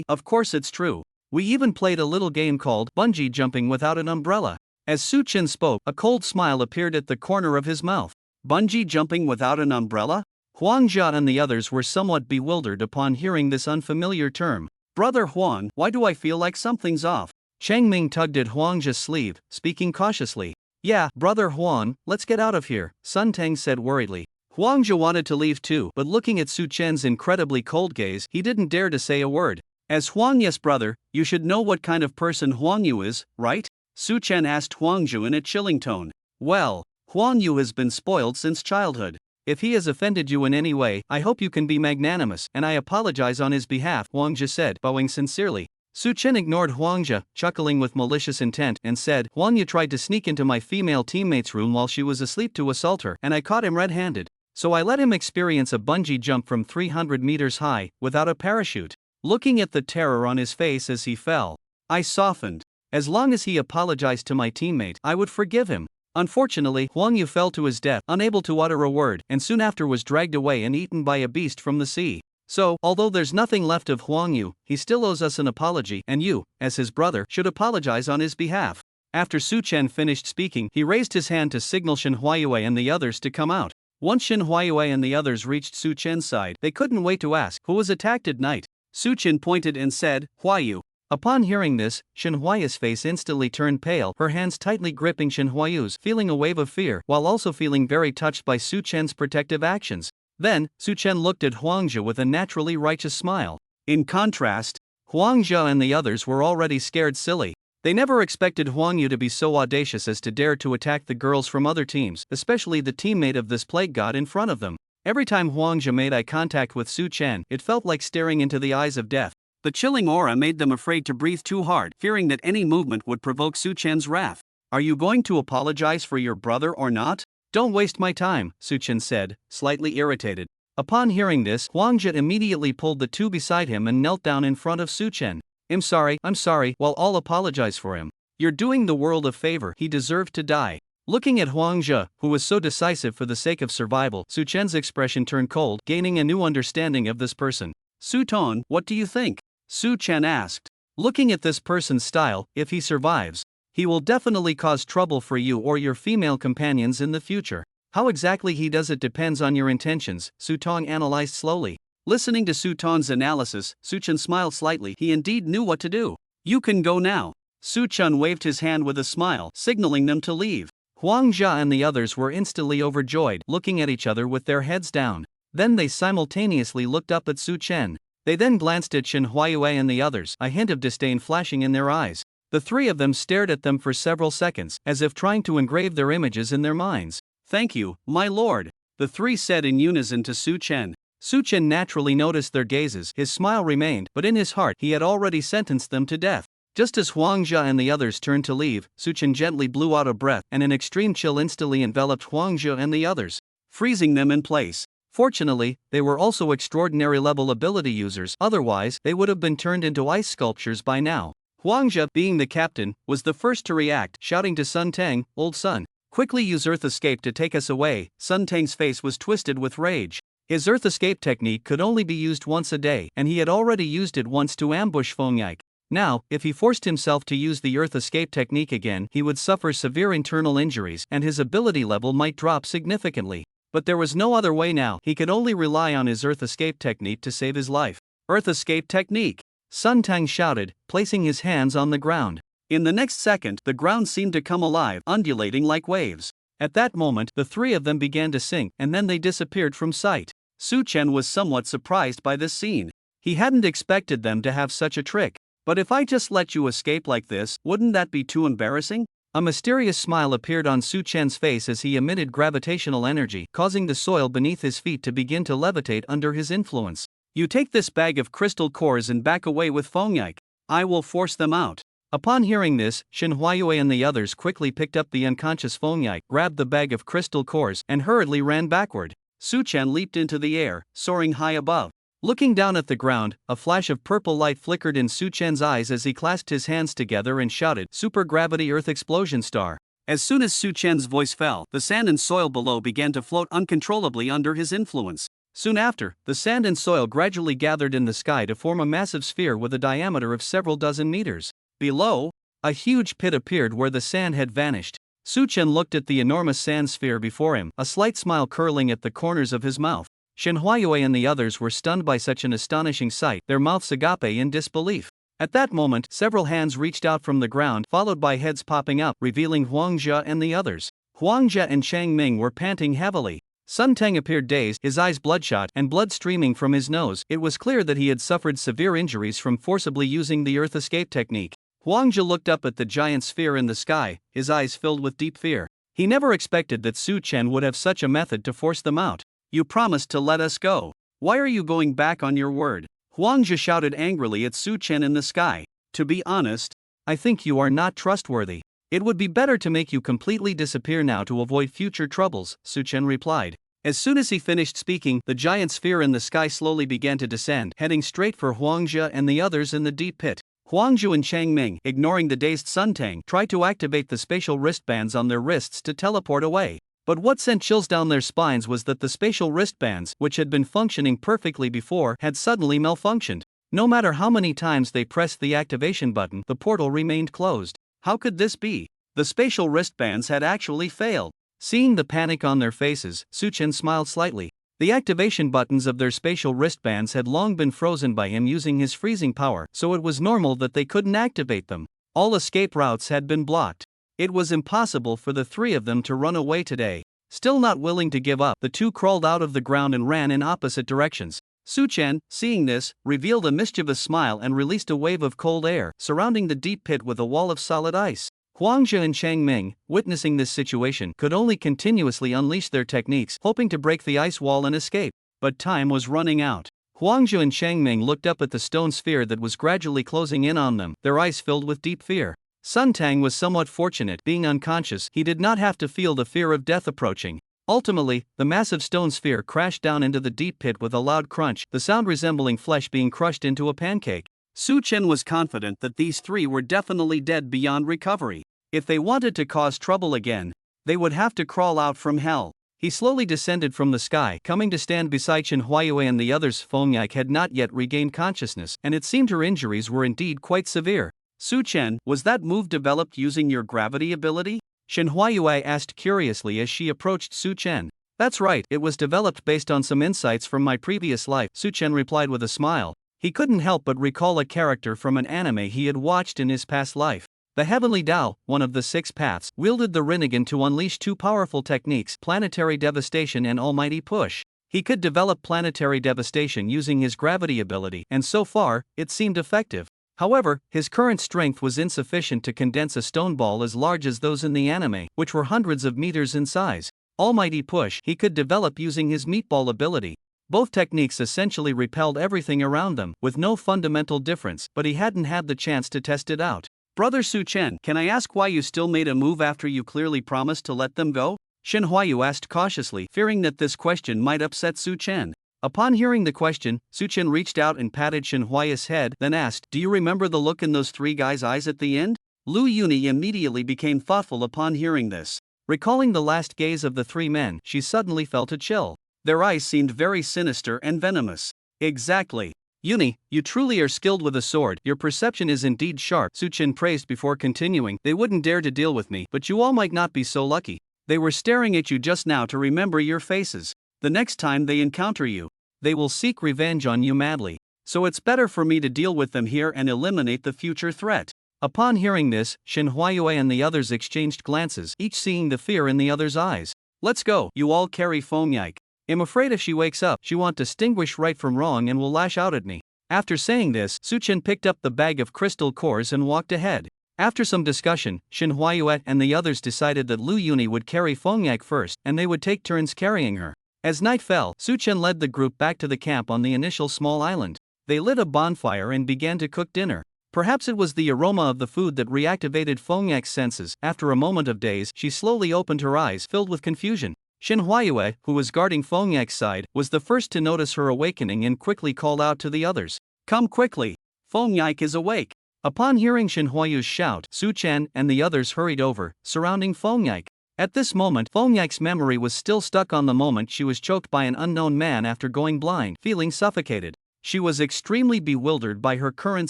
Of course it's true. We even played a little game called bungee jumping without an umbrella. As Su Chen spoke, a cold smile appeared at the corner of his mouth. Bungee jumping without an umbrella? Huang Zhe and the others were somewhat bewildered upon hearing this unfamiliar term. Brother Huang, why do I feel like something's off? Chang Ming tugged at Huang Zhe's sleeve, speaking cautiously. Yeah, Brother Huang, let's get out of here, Sun Tang said worriedly. Huang Zhe wanted to leave too, but looking at Su Chen's incredibly cold gaze, he didn't dare to say a word. As Huang Yu's brother, you should know what kind of person Huang Yu is, right? Su Chen asked Huang Zhe in a chilling tone. Well, Huang Yu has been spoiled since childhood. If he has offended you in any way, I hope you can be magnanimous, and I apologize on his behalf, Huang Zhe said, bowing sincerely. Su Chen ignored Huang Zhe, chuckling with malicious intent, and said, Huang Yu tried to sneak into my female teammate's room while she was asleep to assault her, and I caught him red-handed. So I let him experience a bungee jump from 300 meters high, without a parachute. Looking at the terror on his face as he fell, I softened. As long as he apologized to my teammate, I would forgive him. Unfortunately, Huang Yu fell to his death, unable to utter a word, and soon after was dragged away and eaten by a beast from the sea. So, although there's nothing left of Huang Yu, he still owes us an apology, and you, as his brother, should apologize on his behalf. After Su Chen finished speaking, he raised his hand to signal Shen Huayue and the others to come out. Once Shen Huayue and the others reached Su Chen's side, they couldn't wait to ask, who was attacked at night? Su Chen pointed and said, Huayu. Upon hearing this, Shen Huayue's face instantly turned pale, her hands tightly gripping Shen Huayue's, feeling a wave of fear, while also feeling very touched by Su Chen's protective actions. Then, Su Chen looked at Huang Zhe with a naturally righteous smile. In contrast, Huang Zhe and the others were already scared silly. They never expected Huang Yu to be so audacious as to dare to attack the girls from other teams, especially the teammate of this plague god in front of them. Every time Huang Zhe made eye contact with Su Chen, it felt like staring into the eyes of death. The chilling aura made them afraid to breathe too hard, fearing that any movement would provoke Su Chen's wrath. Are you going to apologize for your brother or not? Don't waste my time, Su Chen said, slightly irritated. Upon hearing this, Huang Zhe immediately pulled the two beside him and knelt down in front of Su Chen. I'm sorry, while all apologize for him. You're doing the world a favor, he deserved to die. Looking at Huang Zhe, who was so decisive for the sake of survival, Su Chen's expression turned cold, gaining a new understanding of this person. Su Ton, what do you think? Su Chen asked. Looking at this person's style, if he survives, he will definitely cause trouble for you or your female companions in the future. How exactly he does it depends on your intentions, Su Tong analyzed slowly. Listening to Su Tong's analysis, Su Chen smiled slightly. He indeed knew what to do. You can go now. Su Chen waved his hand with a smile, signaling them to leave. Huang Zhe and the others were instantly overjoyed, looking at each other with their heads down. Then they simultaneously looked up at Su Chen. They then glanced at Shen Huayue and the others, a hint of disdain flashing in their eyes. The three of them stared at them for several seconds, as if trying to engrave their images in their minds. Thank you, my lord, the three said in unison to Su Chen. Su Chen naturally noticed their gazes, his smile remained, but in his heart he had already sentenced them to death. Just as Huang Zhe and the others turned to leave, Su Chen gently blew out a breath, and an extreme chill instantly enveloped Huang Zhe and the others, freezing them in place. Fortunately, they were also extraordinary level ability users, otherwise they would have been turned into ice sculptures by now. Huang Zhe, being the captain, was the first to react, shouting to Sun Tang, Old Sun, quickly use Earth Escape to take us away. Sun Tang's face was twisted with rage. His Earth Escape technique could only be used once a day, and he had already used it once to ambush Feng Yike. Now, if he forced himself to use the Earth Escape technique again, he would suffer severe internal injuries and his ability level might drop significantly. But there was no other way now, he could only rely on his Earth Escape technique to save his life. Earth Escape technique! Sun Tang shouted, placing his hands on the ground. In the next second, the ground seemed to come alive, undulating like waves. At that moment, the three of them began to sink, and then they disappeared from sight. Su Chen was somewhat surprised by this scene. He hadn't expected them to have such a trick. But if I just let you escape like this, wouldn't that be too embarrassing? A mysterious smile appeared on Su Chen's face as he emitted gravitational energy, causing the soil beneath his feet to begin to levitate under his influence. You take this bag of crystal cores and back away with Feng Yike. I will force them out. Upon hearing this, Shen Huayue and the others quickly picked up the unconscious Feng Yike, grabbed the bag of crystal cores, and hurriedly ran backward. Su Chen leaped into the air, soaring high above. Looking down at the ground, a flash of purple light flickered in Su Chen's eyes as he clasped his hands together and shouted, "Supergravity Earth Explosion Star." As soon as Su Chen's voice fell, the sand and soil below began to float uncontrollably under his influence. Soon after, the sand and soil gradually gathered in the sky to form a massive sphere with a diameter of several dozen meters. Below, a huge pit appeared where the sand had vanished. Su Chen looked at the enormous sand sphere before him, a slight smile curling at the corners of his mouth. Shen Huayue and the others were stunned by such an astonishing sight, their mouths agape in disbelief. At that moment, several hands reached out from the ground, followed by heads popping up, revealing Huang Jia and the others. Huang Jia and Chang Ming were panting heavily. Sun Teng appeared dazed, his eyes bloodshot and blood streaming from his nose. It was clear that he had suffered severe injuries from forcibly using the earth escape technique. Huang Jia looked up at the giant sphere in the sky, his eyes filled with deep fear. He never expected that Su Chen would have such a method to force them out. "You promised to let us go. Why are you going back on your word?" Huang Jia shouted angrily at Su Chen in the sky. "To be honest, I think you are not trustworthy. It would be better to make you completely disappear now to avoid future troubles," Su Chen replied. As soon as he finished speaking, the giant sphere in the sky slowly began to descend, heading straight for Huang Jia and the others in the deep pit. Huang Zhu and Chang Ming, ignoring the dazed Sun Teng, tried to activate the spatial wristbands on their wrists to teleport away. But what sent chills down their spines was that the spatial wristbands, which had been functioning perfectly before, had suddenly malfunctioned. No matter how many times they pressed the activation button, the portal remained closed. How could this be? The spatial wristbands had actually failed. Seeing the panic on their faces, Su Chen smiled slightly. The activation buttons of their spatial wristbands had long been frozen by him using his freezing power, so it was normal that they couldn't activate them. All escape routes had been blocked. It was impossible for the three of them to run away today. Still not willing to give up, the two crawled out of the ground and ran in opposite directions. Su Chen, seeing this, revealed a mischievous smile and released a wave of cold air, surrounding the deep pit with a wall of solid ice. Huang Jia and Chang Ming, witnessing this situation, could only continuously unleash their techniques, hoping to break the ice wall and escape. But time was running out. Huang Jia and Chang Ming looked up at the stone sphere that was gradually closing in on them, their eyes filled with deep fear. Sun Teng was somewhat fortunate. Being unconscious, he did not have to feel the fear of death approaching. Ultimately, the massive stone sphere crashed down into the deep pit with a loud crunch, the sound resembling flesh being crushed into a pancake. Su Chen was confident that these three were definitely dead beyond recovery. If they wanted to cause trouble again, they would have to crawl out from hell. He slowly descended from the sky, coming to stand beside Shen Huayue and the others. Feng Yak had not yet regained consciousness, and it seemed her injuries were indeed quite severe. "Su Chen, was that move developed using your gravity ability?" Shen Huayue asked curiously as she approached Su Chen. "That's right, it was developed based on some insights from my previous life," Su Chen replied with a smile. He couldn't help but recall a character from an anime he had watched in his past life. The Heavenly Tao, one of the six paths, wielded the Rinnegan to unleash two powerful techniques: planetary devastation and almighty push. He could develop planetary devastation using his gravity ability, and so far, it seemed effective. However, his current strength was insufficient to condense a stone ball as large as those in the anime, which were hundreds of meters in size. Almighty push he could develop using his meatball ability. Both techniques essentially repelled everything around them, with no fundamental difference, but he hadn't had the chance to test it out. "Brother Su Chen, can I ask why you still made a move after you clearly promised to let them go?" Shen Huayu asked cautiously, fearing that this question might upset Su Chen. Upon hearing the question, Su Chen reached out and patted Shen Huayu's head, then asked, "Do you remember the look in those three guys' eyes at the end?" Lu Yuni immediately became thoughtful upon hearing this. Recalling the last gaze of the three men, she suddenly felt a chill. Their eyes seemed very sinister and venomous. "Exactly. Yuni, you truly are skilled with a sword, your perception is indeed sharp," Su Chen praised before continuing. "They wouldn't dare to deal with me, but you all might not be so lucky. They were staring at you just now to remember your faces. The next time they encounter you, they will seek revenge on you madly. So it's better for me to deal with them here and eliminate the future threat." Upon hearing this, Shen Huayue and the others exchanged glances, each seeing the fear in the other's eyes. "Let's go, you all carry Feng Yike. I'm afraid if she wakes up, she won't distinguish right from wrong and will lash out at me." After saying this, Su Chen picked up the bag of crystal cores and walked ahead. After some discussion, Shen Huayue and the others decided that Lu Yuni would carry Feng Yike first, and they would take turns carrying her. As night fell, Su Chen led the group back to the camp on the initial small island. They lit a bonfire and began to cook dinner. Perhaps it was the aroma of the food that reactivated Feng Yike's senses. After a moment of daze, she slowly opened her eyes, filled with confusion. Shin Huayue, who was guarding Feng Yak's side, was the first to notice her awakening and quickly called out to the others. Come quickly! Feng Yak is awake! Upon hearing Shin Huayue's shout, Su Chen and the others hurried over, surrounding Feng Yak. At this moment, Feng Yak's memory was still stuck on the moment she was choked by an unknown man after going blind, feeling suffocated. She was extremely bewildered by her current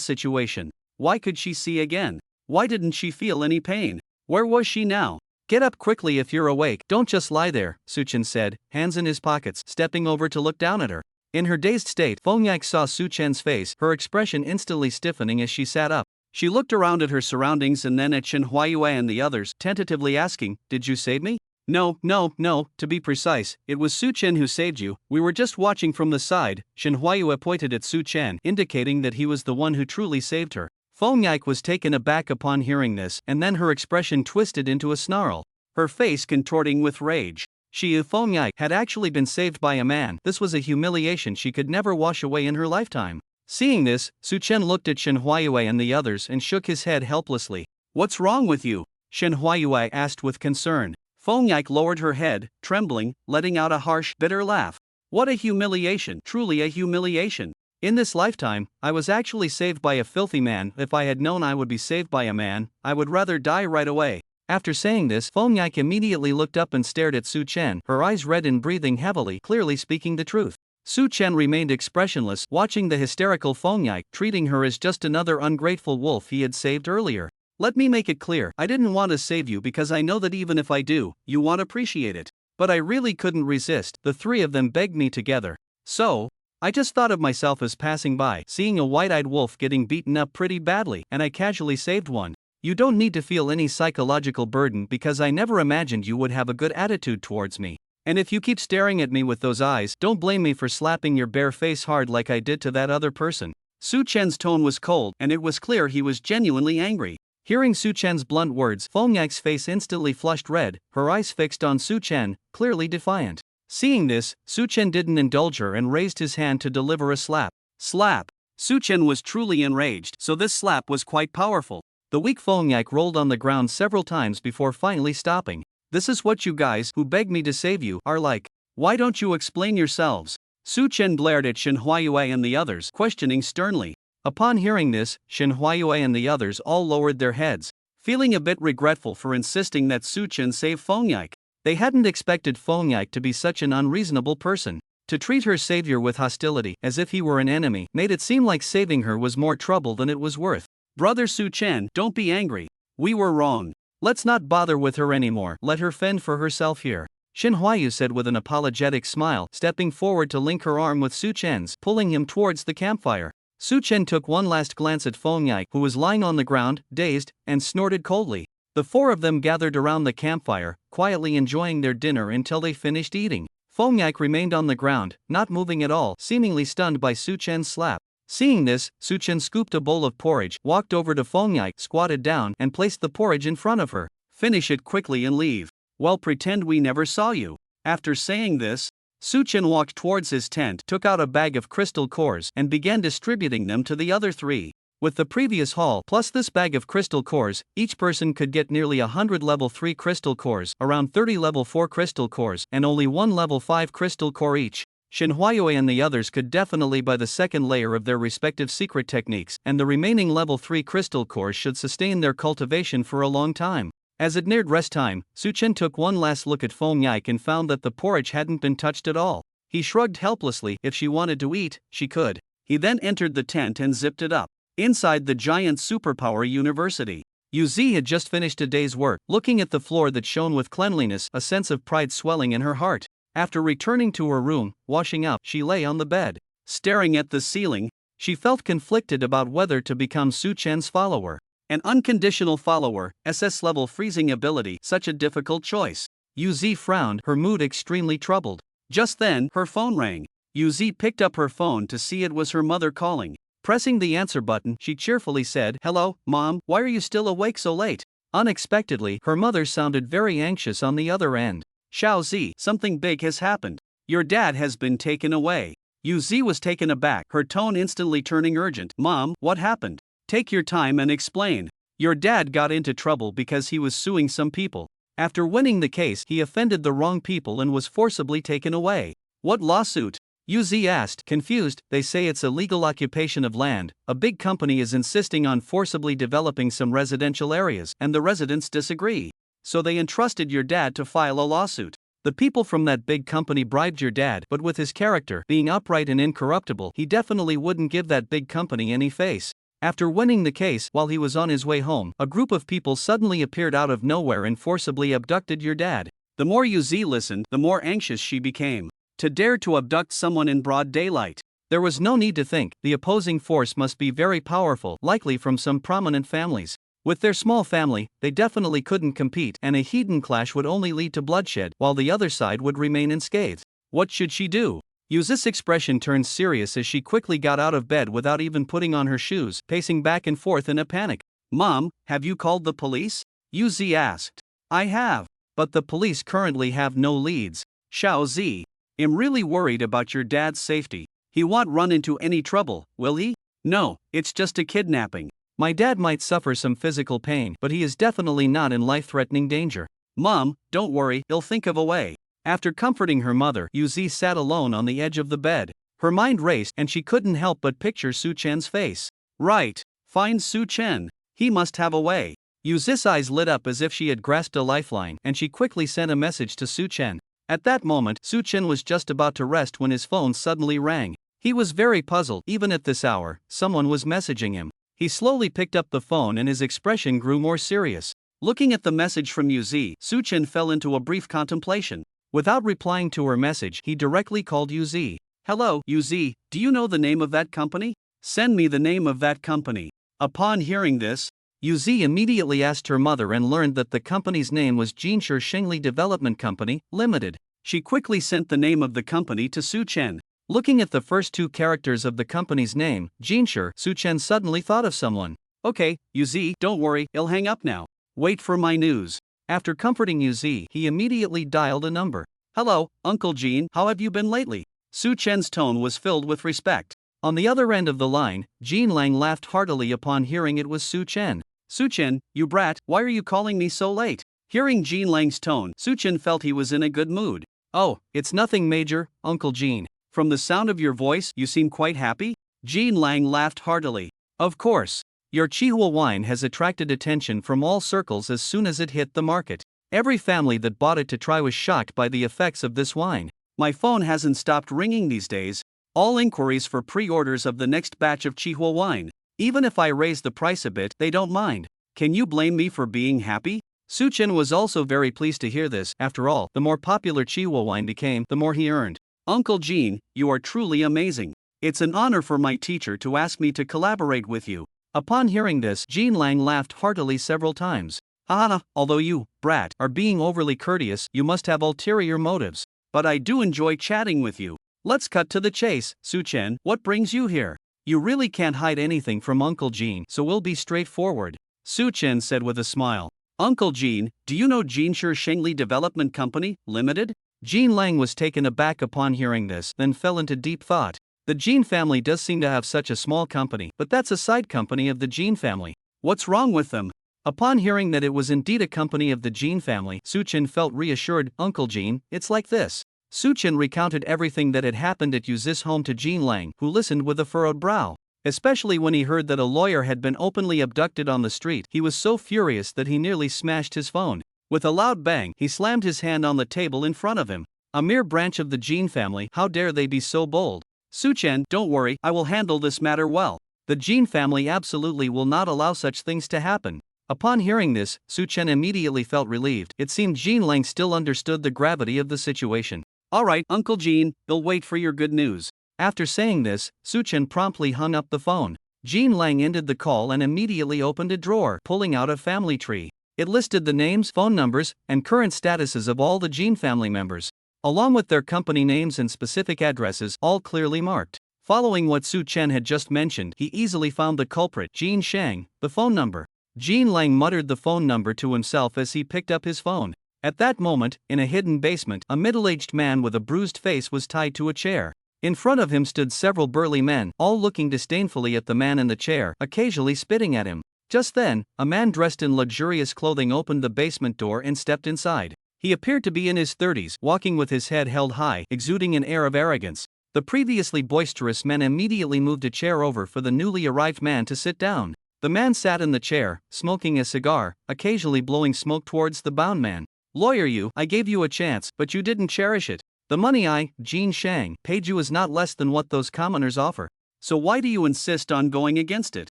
situation. Why could she see again? Why didn't she feel any pain? Where was she now? Get up quickly if you're awake, don't just lie there, Su Chen said, hands in his pockets, stepping over to look down at her. In her dazed state, Feng Yak saw Su Chen's face, her expression instantly stiffening as she sat up. She looked around at her surroundings and then at Shin Huayue and the others, tentatively asking, Did you save me? No, to be precise, it was Su Chen who saved you, we were just watching from the side. Shin Huayue pointed at Su Chen, indicating that he was the one who truly saved her. Feng Yak was taken aback upon hearing this, and then her expression twisted into a snarl, her face contorting with rage. She, Feng Yak, had actually been saved by a man. This was a humiliation she could never wash away in her lifetime. Seeing this, Su Chen looked at Shin Huayue and the others and shook his head helplessly. What's wrong with you? Shin Huayue asked with concern. Feng Yak lowered her head, trembling, letting out a harsh, bitter laugh. What a humiliation, truly a humiliation. In this lifetime, I was actually saved by a filthy man. If I had known I would be saved by a man, I would rather die right away. After saying this, Feng Yak immediately looked up and stared at Su Chen, her eyes red and breathing heavily, clearly speaking the truth. Su Chen remained expressionless, watching the hysterical Feng Yak, treating her as just another ungrateful wolf he had saved earlier. Let me make it clear, I didn't want to save you because I know that even if I do, you won't appreciate it. But I really couldn't resist, the three of them begged me together. So, I just thought of myself as passing by, seeing a white-eyed wolf getting beaten up pretty badly, and I casually saved one. You don't need to feel any psychological burden because I never imagined you would have a good attitude towards me. And if you keep staring at me with those eyes, don't blame me for slapping your bare face hard like I did to that other person. Su Chen's tone was cold, and it was clear he was genuinely angry. Hearing Su Chen's blunt words, Feng Yak's face instantly flushed red, her eyes fixed on Su Chen, clearly defiant. Seeing this, Su Chen didn't indulge her and raised his hand to deliver a slap. Slap! Su Chen was truly enraged, so this slap was quite powerful. The weak Feng Yak rolled on the ground several times before finally stopping. This is what you guys, who begged me to save you, are like. Why don't you explain yourselves? Su Chen blared at Shin Huayue and the others, questioning sternly. Upon hearing this, Shin Huayue and the others all lowered their heads, feeling a bit regretful for insisting that Su Chen save Feng Yak. They hadn't expected Feng Yak to be such an unreasonable person. To treat her savior with hostility, as if he were an enemy, made it seem like saving her was more trouble than it was worth. Brother Su Chen, don't be angry. We were wrong. Let's not bother with her anymore, let her fend for herself here. Shin Huayue said with an apologetic smile, stepping forward to link her arm with Su Chen's, pulling him towards the campfire. Su Chen took one last glance at Feng Yak, who was lying on the ground, dazed, and snorted coldly. The four of them gathered around the campfire, quietly enjoying their dinner until they finished eating. Feng Yak remained on the ground, not moving at all, seemingly stunned by Su Chen's slap. Seeing this, Su Chen scooped a bowl of porridge, walked over to Feng Yak, squatted down, and placed the porridge in front of her. Finish it quickly and leave. Well, pretend we never saw you. After saying this, Su Chen walked towards his tent, took out a bag of crystal cores, and began distributing them to the other three. With the previous haul plus this bag of crystal cores, each person could get nearly 100 level 3 crystal cores, around 30 level 4 crystal cores, and only one level 5 crystal core each. Shin Huayue and the others could definitely buy the second layer of their respective secret techniques, and the remaining level 3 crystal cores should sustain their cultivation for a long time. As it neared rest time, Su Chen took one last look at Feng Yak and found that the porridge hadn't been touched at all. He shrugged helplessly. If she wanted to eat, she could. He then entered the tent and zipped it up. Inside the giant superpower university, Yu Zi had just finished a day's work. Looking at the floor that shone with cleanliness, a sense of pride swelling in her heart. After returning to her room, washing up, she lay on the bed. Staring at the ceiling, she felt conflicted about whether to become Su Chen's follower. An unconditional follower, SS level freezing ability, such a difficult choice. Yu Zi frowned, her mood extremely troubled. Just then, her phone rang. Yu Zi picked up her phone to see it was her mother calling. Pressing the answer button, she cheerfully said, "Hello, Mom, why are you still awake so late?" Unexpectedly, her mother sounded very anxious on the other end. "Xiao Zi, something big has happened. Your dad has been taken away." Yu Zi was taken aback, her tone instantly turning urgent. "Mom, what happened? Take your time and explain." "Your dad got into trouble because he was suing some people." After winning the case, he offended the wrong people and was forcibly taken away. What lawsuit? UZ asked, confused. They say it's a legal occupation of land. A big company is insisting on forcibly developing some residential areas, and the residents disagree. So they entrusted your dad to file a lawsuit. The people from that big company bribed your dad, but with his character being upright and incorruptible, he definitely wouldn't give that big company any face. After winning the case, while he was on his way home, a group of people suddenly appeared out of nowhere and forcibly abducted your dad. The more UZ listened, the more anxious she became. To dare to abduct someone in broad daylight. There was no need to think, the opposing force must be very powerful, likely from some prominent families. With their small family, they definitely couldn't compete, and a heathen clash would only lead to bloodshed, while the other side would remain unscathed. What should she do? Yuzi's expression turned serious as she quickly got out of bed without even putting on her shoes, pacing back and forth in a panic. Mom, have you called the police? Yuzi asked. I have. But the police currently have no leads. Xiao Zi. I'm really worried about your dad's safety. He won't run into any trouble, will he? No, it's just a kidnapping. My dad might suffer some physical pain, but he is definitely not in life-threatening danger. Mom, don't worry, he'll think of a way. After comforting her mother, Yuzi sat alone on the edge of the bed. Her mind raced and she couldn't help but picture Su Chen's face. Right, find Su Chen. He must have a way. Yuzi's eyes lit up as if she had grasped a lifeline, and she quickly sent a message to Su Chen. At that moment, Su Chen was just about to rest when his phone suddenly rang. He was very puzzled. Even at this hour, someone was messaging him. He slowly picked up the phone and his expression grew more serious. Looking at the message from Yuzi, Su Chen fell into a brief contemplation. Without replying to her message, he directly called Yuzi. Hello, Yuzi, do you know the name of that company? Send me the name of that company. Upon hearing this, Yuzi immediately asked her mother and learned that the company's name was Jinshi Shengli Development Company, Limited. She quickly sent the name of the company to Su Chen. Looking at the first two characters of the company's name, Jinshi, Su Chen suddenly thought of someone. Okay, Yuzi, don't worry, I'll hang up now. Wait for my news. After comforting Yuzi, he immediately dialed a number. Hello, Uncle Jean, how have you been lately? Su Chen's tone was filled with respect. On the other end of the line, Jean Lang laughed heartily upon hearing it was Su Chen. Su Chen, you brat, why are you calling me so late? Hearing Jean Lang's tone, Su Chen felt he was in a good mood. Oh, it's nothing major, Uncle Jean. From the sound of your voice, you seem quite happy? Jean Lang laughed heartily. Of course. Your Chihua wine has attracted attention from all circles as soon as it hit the market. Every family that bought it to try was shocked by the effects of this wine. My phone hasn't stopped ringing these days. All inquiries for pre-orders of the next batch of Chihua wine. Even if I raise the price a bit, they don't mind. Can you blame me for being happy? Su Chen was also very pleased to hear this. After all, the more popular Chihua wine became, the more he earned. Uncle Jean, you are truly amazing. It's an honor for my teacher to ask me to collaborate with you. Upon hearing this, Jean Lang laughed heartily several times. Haha, although you, brat, are being overly courteous, you must have ulterior motives. But I do enjoy chatting with you. Let's cut to the chase, Su Chen, what brings you here? You really can't hide anything from Uncle Jean, so we'll be straightforward. Su Chen said with a smile. Uncle Jean, do you know Jinshi Shengli Development Company, Limited? Jean Lang was taken aback upon hearing this, then fell into deep thought. The Jean family does seem to have such a small company, but that's a side company of the Jean family. What's wrong with them? Upon hearing that it was indeed a company of the Jean family, Su Chen felt reassured. Uncle Jean, it's like this. Su Chen recounted everything that had happened at Yuzi's home to Jean Lang, who listened with a furrowed brow. Especially when he heard that a lawyer had been openly abducted on the street, he was so furious that he nearly smashed his phone. With a loud bang, he slammed his hand on the table in front of him. A mere branch of the Jean family, how dare they be so bold? Su Chen, don't worry, I will handle this matter well. The Jean family absolutely will not allow such things to happen. Upon hearing this, Su Chen immediately felt relieved. It seemed Jean Lang still understood the gravity of the situation. Alright, Uncle Jean, they'll wait for your good news. After saying this, Su Chen promptly hung up the phone. Jean Lang ended the call and immediately opened a drawer, pulling out a family tree. It listed the names, phone numbers, and current statuses of all the Jean family members, along with their company names and specific addresses, all clearly marked. Following what Su Chen had just mentioned, he easily found the culprit, Jean Shang, the phone number. Jean Lang muttered the phone number to himself as he picked up his phone. At that moment, in a hidden basement, a middle-aged man with a bruised face was tied to a chair. In front of him stood several burly men, all looking disdainfully at the man in the chair, occasionally spitting at him. Just then, a man dressed in luxurious clothing opened the basement door and stepped inside. He appeared to be in his 30s, walking with his head held high, exuding an air of arrogance. The previously boisterous man immediately moved a chair over for the newly arrived man to sit down. The man sat in the chair, smoking a cigar, occasionally blowing smoke towards the bound man. "Lawyer, I gave you a chance, but you didn't cherish it. The money Jin Shang, paid you is not less than what those commoners offer. So why do you insist on going against it?"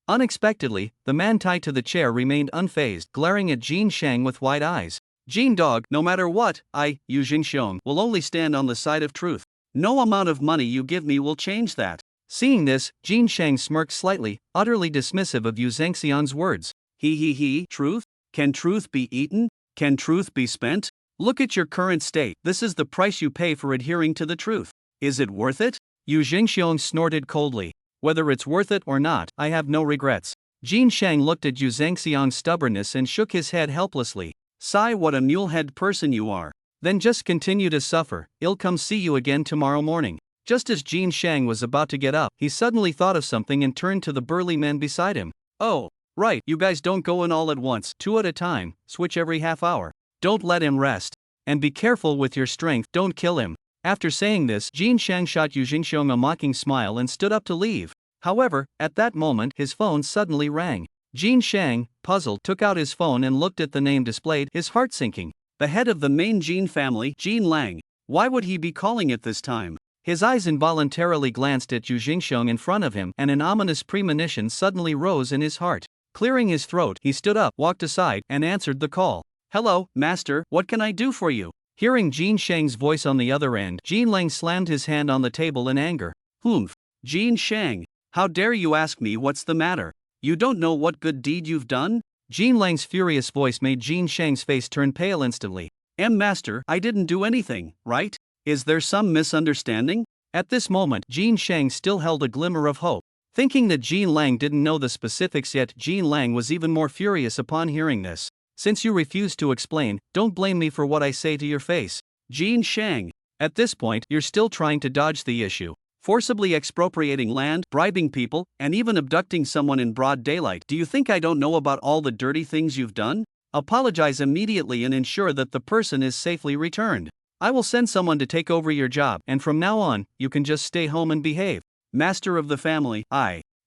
Unexpectedly, the man tied to the chair remained unfazed, glaring at Jin Shang with wide eyes. "Jin dog, no matter what, Yu Jingxiong, will only stand on the side of truth. No amount of money you give me will change that." Seeing this, Jin Shang smirked slightly, utterly dismissive of Yu Zhangxian's words. He, truth? Can truth be eaten? Can truth be spent? Look at your current state. This is the price you pay for adhering to the truth. Is it worth it? Yu Jingxiong snorted coldly. "Whether it's worth it or not, I have no regrets." Jin Shang looked at Yu Zhangxiang's stubbornness and shook his head helplessly. "Sigh, what a mulehead person you are. Then just continue to suffer. I'll come see you again tomorrow morning." Just as Jin Shang was about to get up, he suddenly thought of something and turned to the burly man beside him. "Oh, right, you guys don't go in all at once, 2 at a time, switch every half hour. Don't let him rest. And be careful with your strength, don't kill him." After saying this, Jin Shang shot Yu Jingxiong a mocking smile and stood up to leave. However, at that moment, his phone suddenly rang. Jin Shang, puzzled, took out his phone and looked at the name displayed, his heart sinking. The head of the main Jin family, Jin Lang. Why would he be calling it this time? His eyes involuntarily glanced at Yu Jingxiong in front of him, and an ominous premonition suddenly rose in his heart. Clearing his throat, he stood up, walked aside, and answered the call. "Hello, master, what can I do for you?" Hearing Jin Shang's voice on the other end, Jin Lang slammed his hand on the table in anger. "Humph! Jin Shang, how dare you ask me what's the matter? You don't know what good deed you've done?" Jin Lang's furious voice made Jin Shang's face turn pale instantly. Master, I didn't do anything, right? Is there some misunderstanding?" At this moment, Jin Shang still held a glimmer of hope. Thinking that Jin Lang didn't know the specifics yet, Jin Lang was even more furious upon hearing this. "Since you refuse to explain, don't blame me for what I say to your face." Jin Shang, at this point, you're still trying to dodge the issue. Forcibly expropriating land, bribing people, and even abducting someone in broad daylight. Do you think I don't know about all the dirty things you've done? Apologize immediately and ensure that the person is safely returned. I will send someone to take over your job, and from now on, you can just stay home and behave. Master of the family,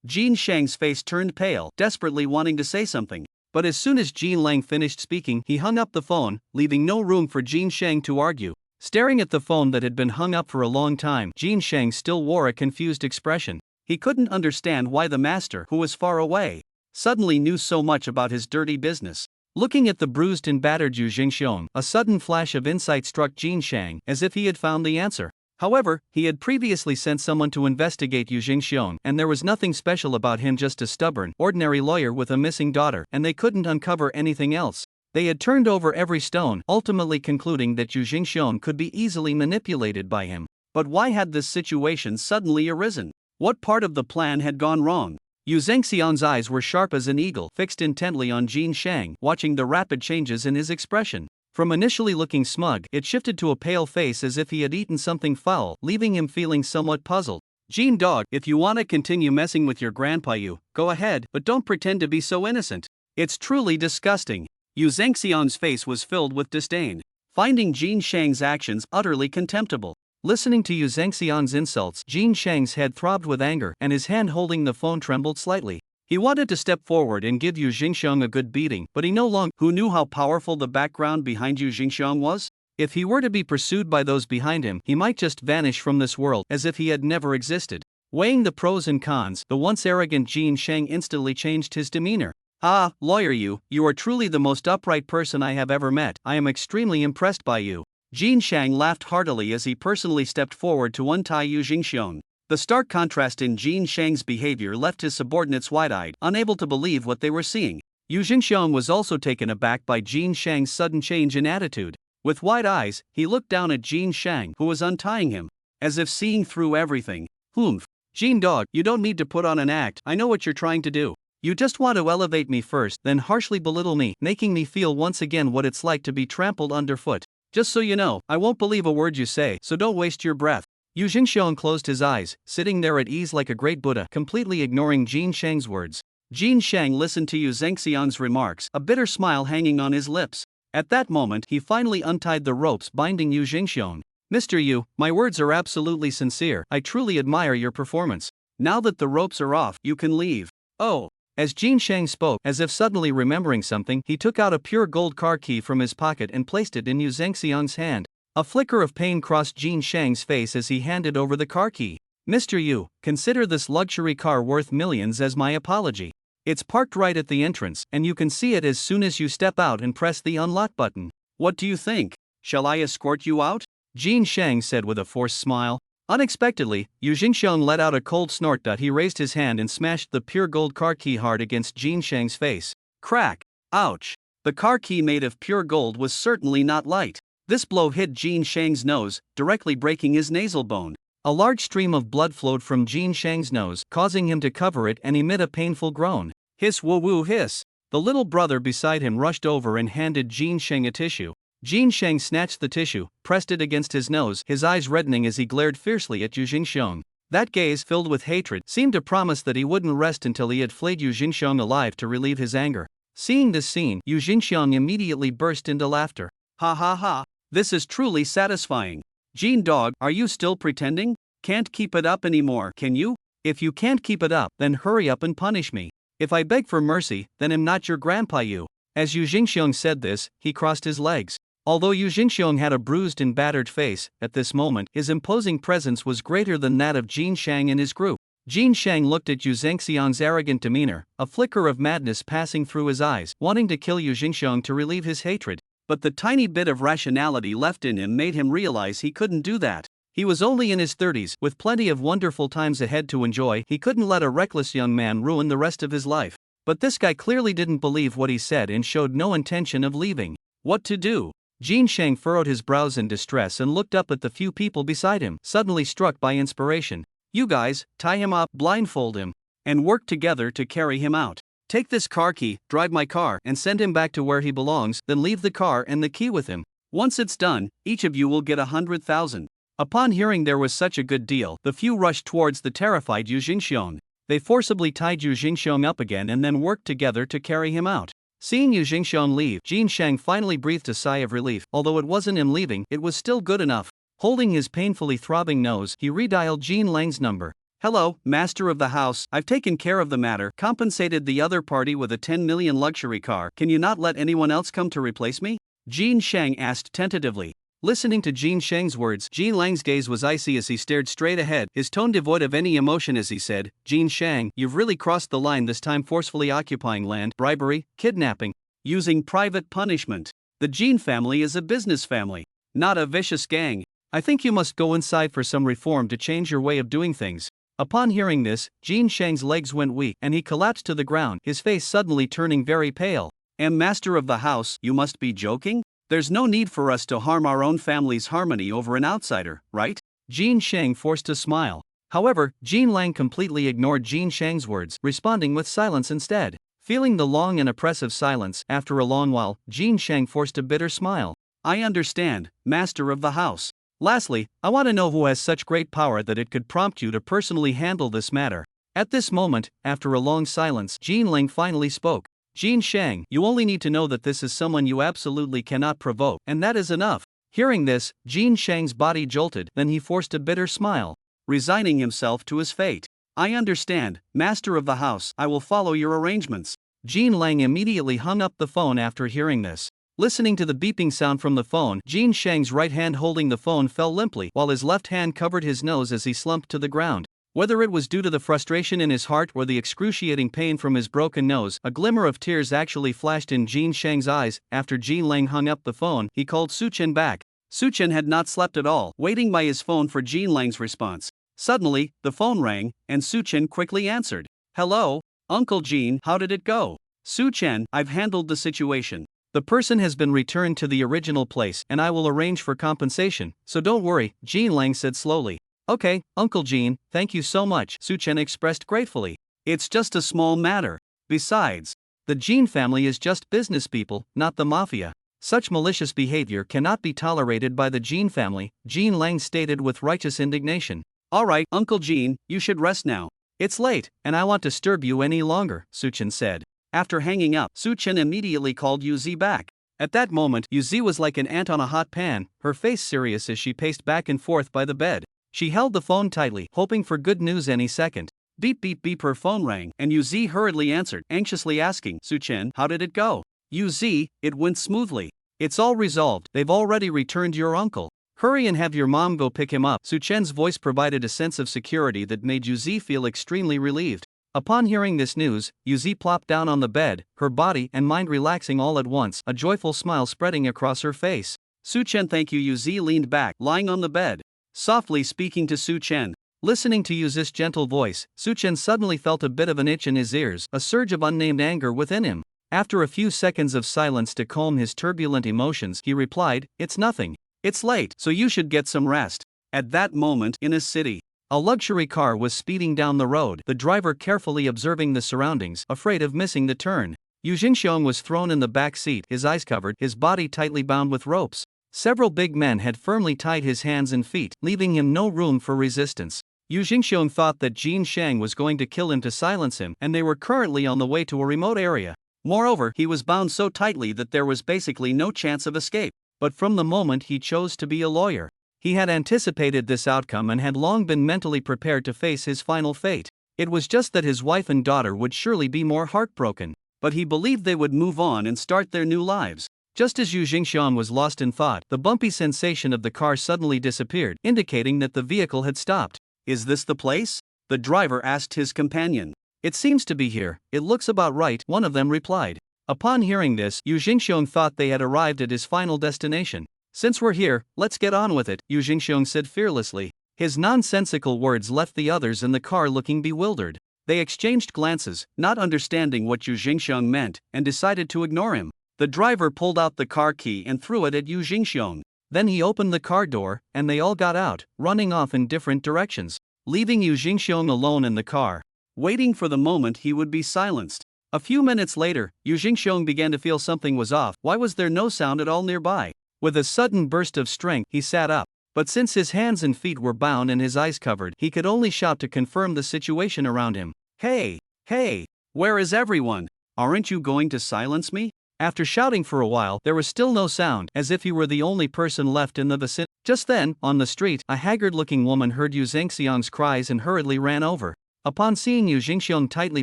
Jin Shang's face turned pale, desperately wanting to say something. But as soon as Jin Lang finished speaking, he hung up the phone, leaving no room for Jin Shang to argue. Staring at the phone that had been hung up for a long time, Jin Shang still wore a confused expression. He couldn't understand why the master, who was far away, suddenly knew so much about his dirty business. Looking at the bruised and battered Yu Jingxiong, a sudden flash of insight struck Jin Shang, as if he had found the answer. However, he had previously sent someone to investigate Yu Jingxiong, and there was nothing special about him, just a stubborn, ordinary lawyer with a missing daughter, and they couldn't uncover anything else. They had turned over every stone, ultimately concluding that Yu Jingxiong could be easily manipulated by him. But why had this situation suddenly arisen? What part of the plan had gone wrong? Yu Zhangxian's eyes were sharp as an eagle, fixed intently on Jin Shang, watching the rapid changes in his expression. From initially looking smug, it shifted to a pale face as if he had eaten something foul, leaving him feeling somewhat puzzled. "Jin dog, if you want to continue messing with your grandpa, go ahead, but don't pretend to be so innocent. It's truly disgusting." Yu Zhangxian's face was filled with disdain, finding Jin Shang's actions utterly contemptible. Listening to Yu Zhangxian's insults, Jin Shang's head throbbed with anger, and his hand holding the phone trembled slightly. He wanted to step forward and give Yu Jingxiong a good beating, but he no longer knew how powerful the background behind Yu Jingxiong was. If he were to be pursued by those behind him, he might just vanish from this world as if he had never existed. Weighing the pros and cons, the once arrogant Jin Shang instantly changed his demeanor. "Ah, lawyer, you are truly the most upright person I have ever met. I am extremely impressed by you." Jin Shang laughed heartily as he personally stepped forward to untie Yu Jingxiong. The stark contrast in Jin Shang's behavior left his subordinates wide-eyed, unable to believe what they were seeing. Yu Jingxiong was also taken aback by Jin Shang's sudden change in attitude. With wide eyes, he looked down at Jin Shang, who was untying him, as if seeing through everything. "Humph. Jin dog, you don't need to put on an act. I know what you're trying to do. You just want to elevate me first, then harshly belittle me, making me feel once again what it's like to be trampled underfoot. Just so you know, I won't believe a word you say, so don't waste your breath." Yu Jingxiong closed his eyes, sitting there at ease like a great Buddha, completely ignoring Jin Shang's words. Jin Shang listened to Yu Zhengxiang's remarks, a bitter smile hanging on his lips. At that moment, he finally untied the ropes binding Yu Jingxiong. Mr. Yu, my words are absolutely sincere. I truly admire your performance. Now that the ropes are off, you can leave. Oh. As Jin Shang spoke, as if suddenly remembering something, he took out a pure gold car key from his pocket and placed it in Yu Zhengxiang's hand. A flicker of pain crossed Jin Shang's face as he handed over the car key. Mr. Yu, consider this luxury car worth millions as my apology. It's parked right at the entrance, and you can see it as soon as you step out and press the unlock button. What do you think? Shall I escort you out? Jin Shang said with a forced smile. Unexpectedly, Yu Jingxiong let out a cold snort. He raised his hand and smashed the pure gold car key hard against Jin Shang's face. Crack! Ouch! The car key made of pure gold was certainly not light. This blow hit Jin Shang's nose, directly breaking his nasal bone. A large stream of blood flowed from Jin Shang's nose, causing him to cover it and emit a painful groan. Hiss woo woo hiss! The little brother beside him rushed over and handed Jin Shang a tissue. Jin Shang snatched the tissue, pressed it against his nose, his eyes reddening as he glared fiercely at Yu Jingxiong. That gaze, filled with hatred, seemed to promise that he wouldn't rest until he had flayed Yu Jingxiong alive to relieve his anger. Seeing this scene, Yu Jingxiong immediately burst into laughter. Ha ha ha! This is truly satisfying. Jin dog, are you still pretending? Can't keep it up anymore, can you? If you can't keep it up, then hurry up and punish me. If I beg for mercy, then I'm not your grandpa you. As Yu Jingxiong said this, he crossed his legs. Although Yu Jingxiong had a bruised and battered face, at this moment his imposing presence was greater than that of Jin Shang and his group. Jin Shang looked at Yu Zhengxiang's arrogant demeanor, a flicker of madness passing through his eyes, wanting to kill Yu Jingxiong to relieve his hatred. But the tiny bit of rationality left in him made him realize he couldn't do that. He was only in his 30s, with plenty of wonderful times ahead to enjoy. He couldn't let a reckless young man ruin the rest of his life. But this guy clearly didn't believe what he said and showed no intention of leaving. What to do? Jin Shang furrowed his brows in distress and looked up at the few people beside him, suddenly struck by inspiration. You guys, tie him up, blindfold him, and work together to carry him out. Take this car key, drive my car, and send him back to where he belongs, then leave the car and the key with him. Once it's done, each of you will get 100,000. Upon hearing there was such a good deal, the few rushed towards the terrified Yu Jingxiong. They forcibly tied Yu Jingxiong up again and then worked together to carry him out. Seeing Yu Jingxiong leave, Jin Shang finally breathed a sigh of relief. Although it wasn't him leaving, it was still good enough. Holding his painfully throbbing nose, he redialed Jin Lang's number. Hello, master of the house, I've taken care of the matter, compensated the other party with a 10 million luxury car. Can you not let anyone else come to replace me? Jin Shang asked tentatively. Listening to Jin Shang's words, Jin Lang's gaze was icy as he stared straight ahead, his tone devoid of any emotion as he said, Jin Shang, you've really crossed the line this time, forcefully occupying land, bribery, kidnapping, using private punishment. The Jin family is a business family, not a vicious gang. I think you must go inside for some reform to change your way of doing things. Upon hearing this, Jin Shang's legs went weak and he collapsed to the ground, his face suddenly turning very pale. Am master of the house, you must be joking? There's no need for us to harm our own family's harmony over an outsider, right? Jin Shang forced a smile. However, Jin Lang completely ignored Jin Shang's words, responding with silence instead. Feeling the long and oppressive silence, after a long while, Jin Shang forced a bitter smile. I understand, master of the house. Lastly, I want to know who has such great power that it could prompt you to personally handle this matter. At this moment, after a long silence, Jin Lang finally spoke. Jin Shang, you only need to know that this is someone you absolutely cannot provoke, and that is enough. Hearing this, Jin Shang's body jolted, then he forced a bitter smile, resigning himself to his fate. I understand, master of the house, I will follow your arrangements. Jin Lang immediately hung up the phone after hearing this. Listening to the beeping sound from the phone, Jin Shang's right hand holding the phone fell limply, while his left hand covered his nose as he slumped to the ground. Whether it was due to the frustration in his heart or the excruciating pain from his broken nose, a glimmer of tears actually flashed in Jin Shang's eyes. After Jin Lang hung up the phone, he called Su Chen back. Su Chen had not slept at all, waiting by his phone for Jin Lang's response. Suddenly, the phone rang, and Su Chen quickly answered. Hello, Uncle Jin, how did it go? Su Chen, I've handled the situation. The person has been returned to the original place, and I will arrange for compensation, so don't worry, Jin Lang said slowly. Okay, Uncle Jin, thank you so much, Su Chen expressed gratefully. It's just a small matter. Besides, the Jin family is just business people, not the mafia. Such malicious behavior cannot be tolerated by the Jin family, Jin Lang stated with righteous indignation. Alright, Uncle Jin, you should rest now. It's late, and I won't disturb you any longer, Suchin said. After hanging up, Suchin immediately called Yuzi back. At that moment, Yuzi was like an ant on a hot pan, her face serious as she paced back and forth by the bed. She held the phone tightly, hoping for good news any second. Beep beep beep, her phone rang, and Yuzi hurriedly answered, anxiously asking, Suchin, how did it go? Yuzi, it went smoothly. It's all resolved, they've already returned your uncle. Hurry and have your mom go pick him up. Suchen's voice provided a sense of security that made Yuzi feel extremely relieved. Upon hearing this news, Yuzi plopped down on the bed, her body and mind relaxing all at once, a joyful smile spreading across her face. Suchen, thank you. Yuzi leaned back, lying on the bed, softly speaking to Suchen. Listening to Yuzi's gentle voice, Suchen suddenly felt a bit of an itch in his ears, a surge of unnamed anger within him. After a few seconds of silence to calm his turbulent emotions, he replied, it's nothing. It's late, so you should get some rest. At that moment, in a city, a luxury car was speeding down the road, the driver carefully observing the surroundings, afraid of missing the turn. Yu Jingxiong was thrown in the back seat, his eyes covered, his body tightly bound with ropes. Several big men had firmly tied his hands and feet, leaving him no room for resistance. Yu Jingxiong thought that Jin Shang was going to kill him to silence him, and they were currently on the way to a remote area. Moreover, he was bound so tightly that there was basically no chance of escape. But from the moment he chose to be a lawyer, he had anticipated this outcome and had long been mentally prepared to face his final fate. It was just that his wife and daughter would surely be more heartbroken, but he believed they would move on and start their new lives. Just as Yu Jingxian was lost in thought, the bumpy sensation of the car suddenly disappeared, indicating that the vehicle had stopped. Is this the place? The driver asked his companion. It seems to be here, it looks about right, one of them replied. Upon hearing this, Yu Jingxiong thought they had arrived at his final destination. Since we're here, let's get on with it, Yu Jingxiong said fearlessly. His nonsensical words left the others in the car looking bewildered. They exchanged glances, not understanding what Yu Jingxiong meant, and decided to ignore him. The driver pulled out the car key and threw it at Yu Jingxiong. Then he opened the car door, and they all got out, running off in different directions, leaving Yu Jingxiong alone in the car, waiting for the moment he would be silenced. A few minutes later, Yu Jingxiong began to feel something was off. Why was there no sound at all nearby? With a sudden burst of strength, he sat up. But since his hands and feet were bound and his eyes covered, he could only shout to confirm the situation around him. Hey! Hey! Where is everyone? Aren't you going to silence me? After shouting for a while, there was still no sound, as if he were the only person left in the vicinity. Just then, on the street, a haggard-looking woman heard Yu Zhengxiang's cries and hurriedly ran over. Upon seeing Yu Jingxiong tightly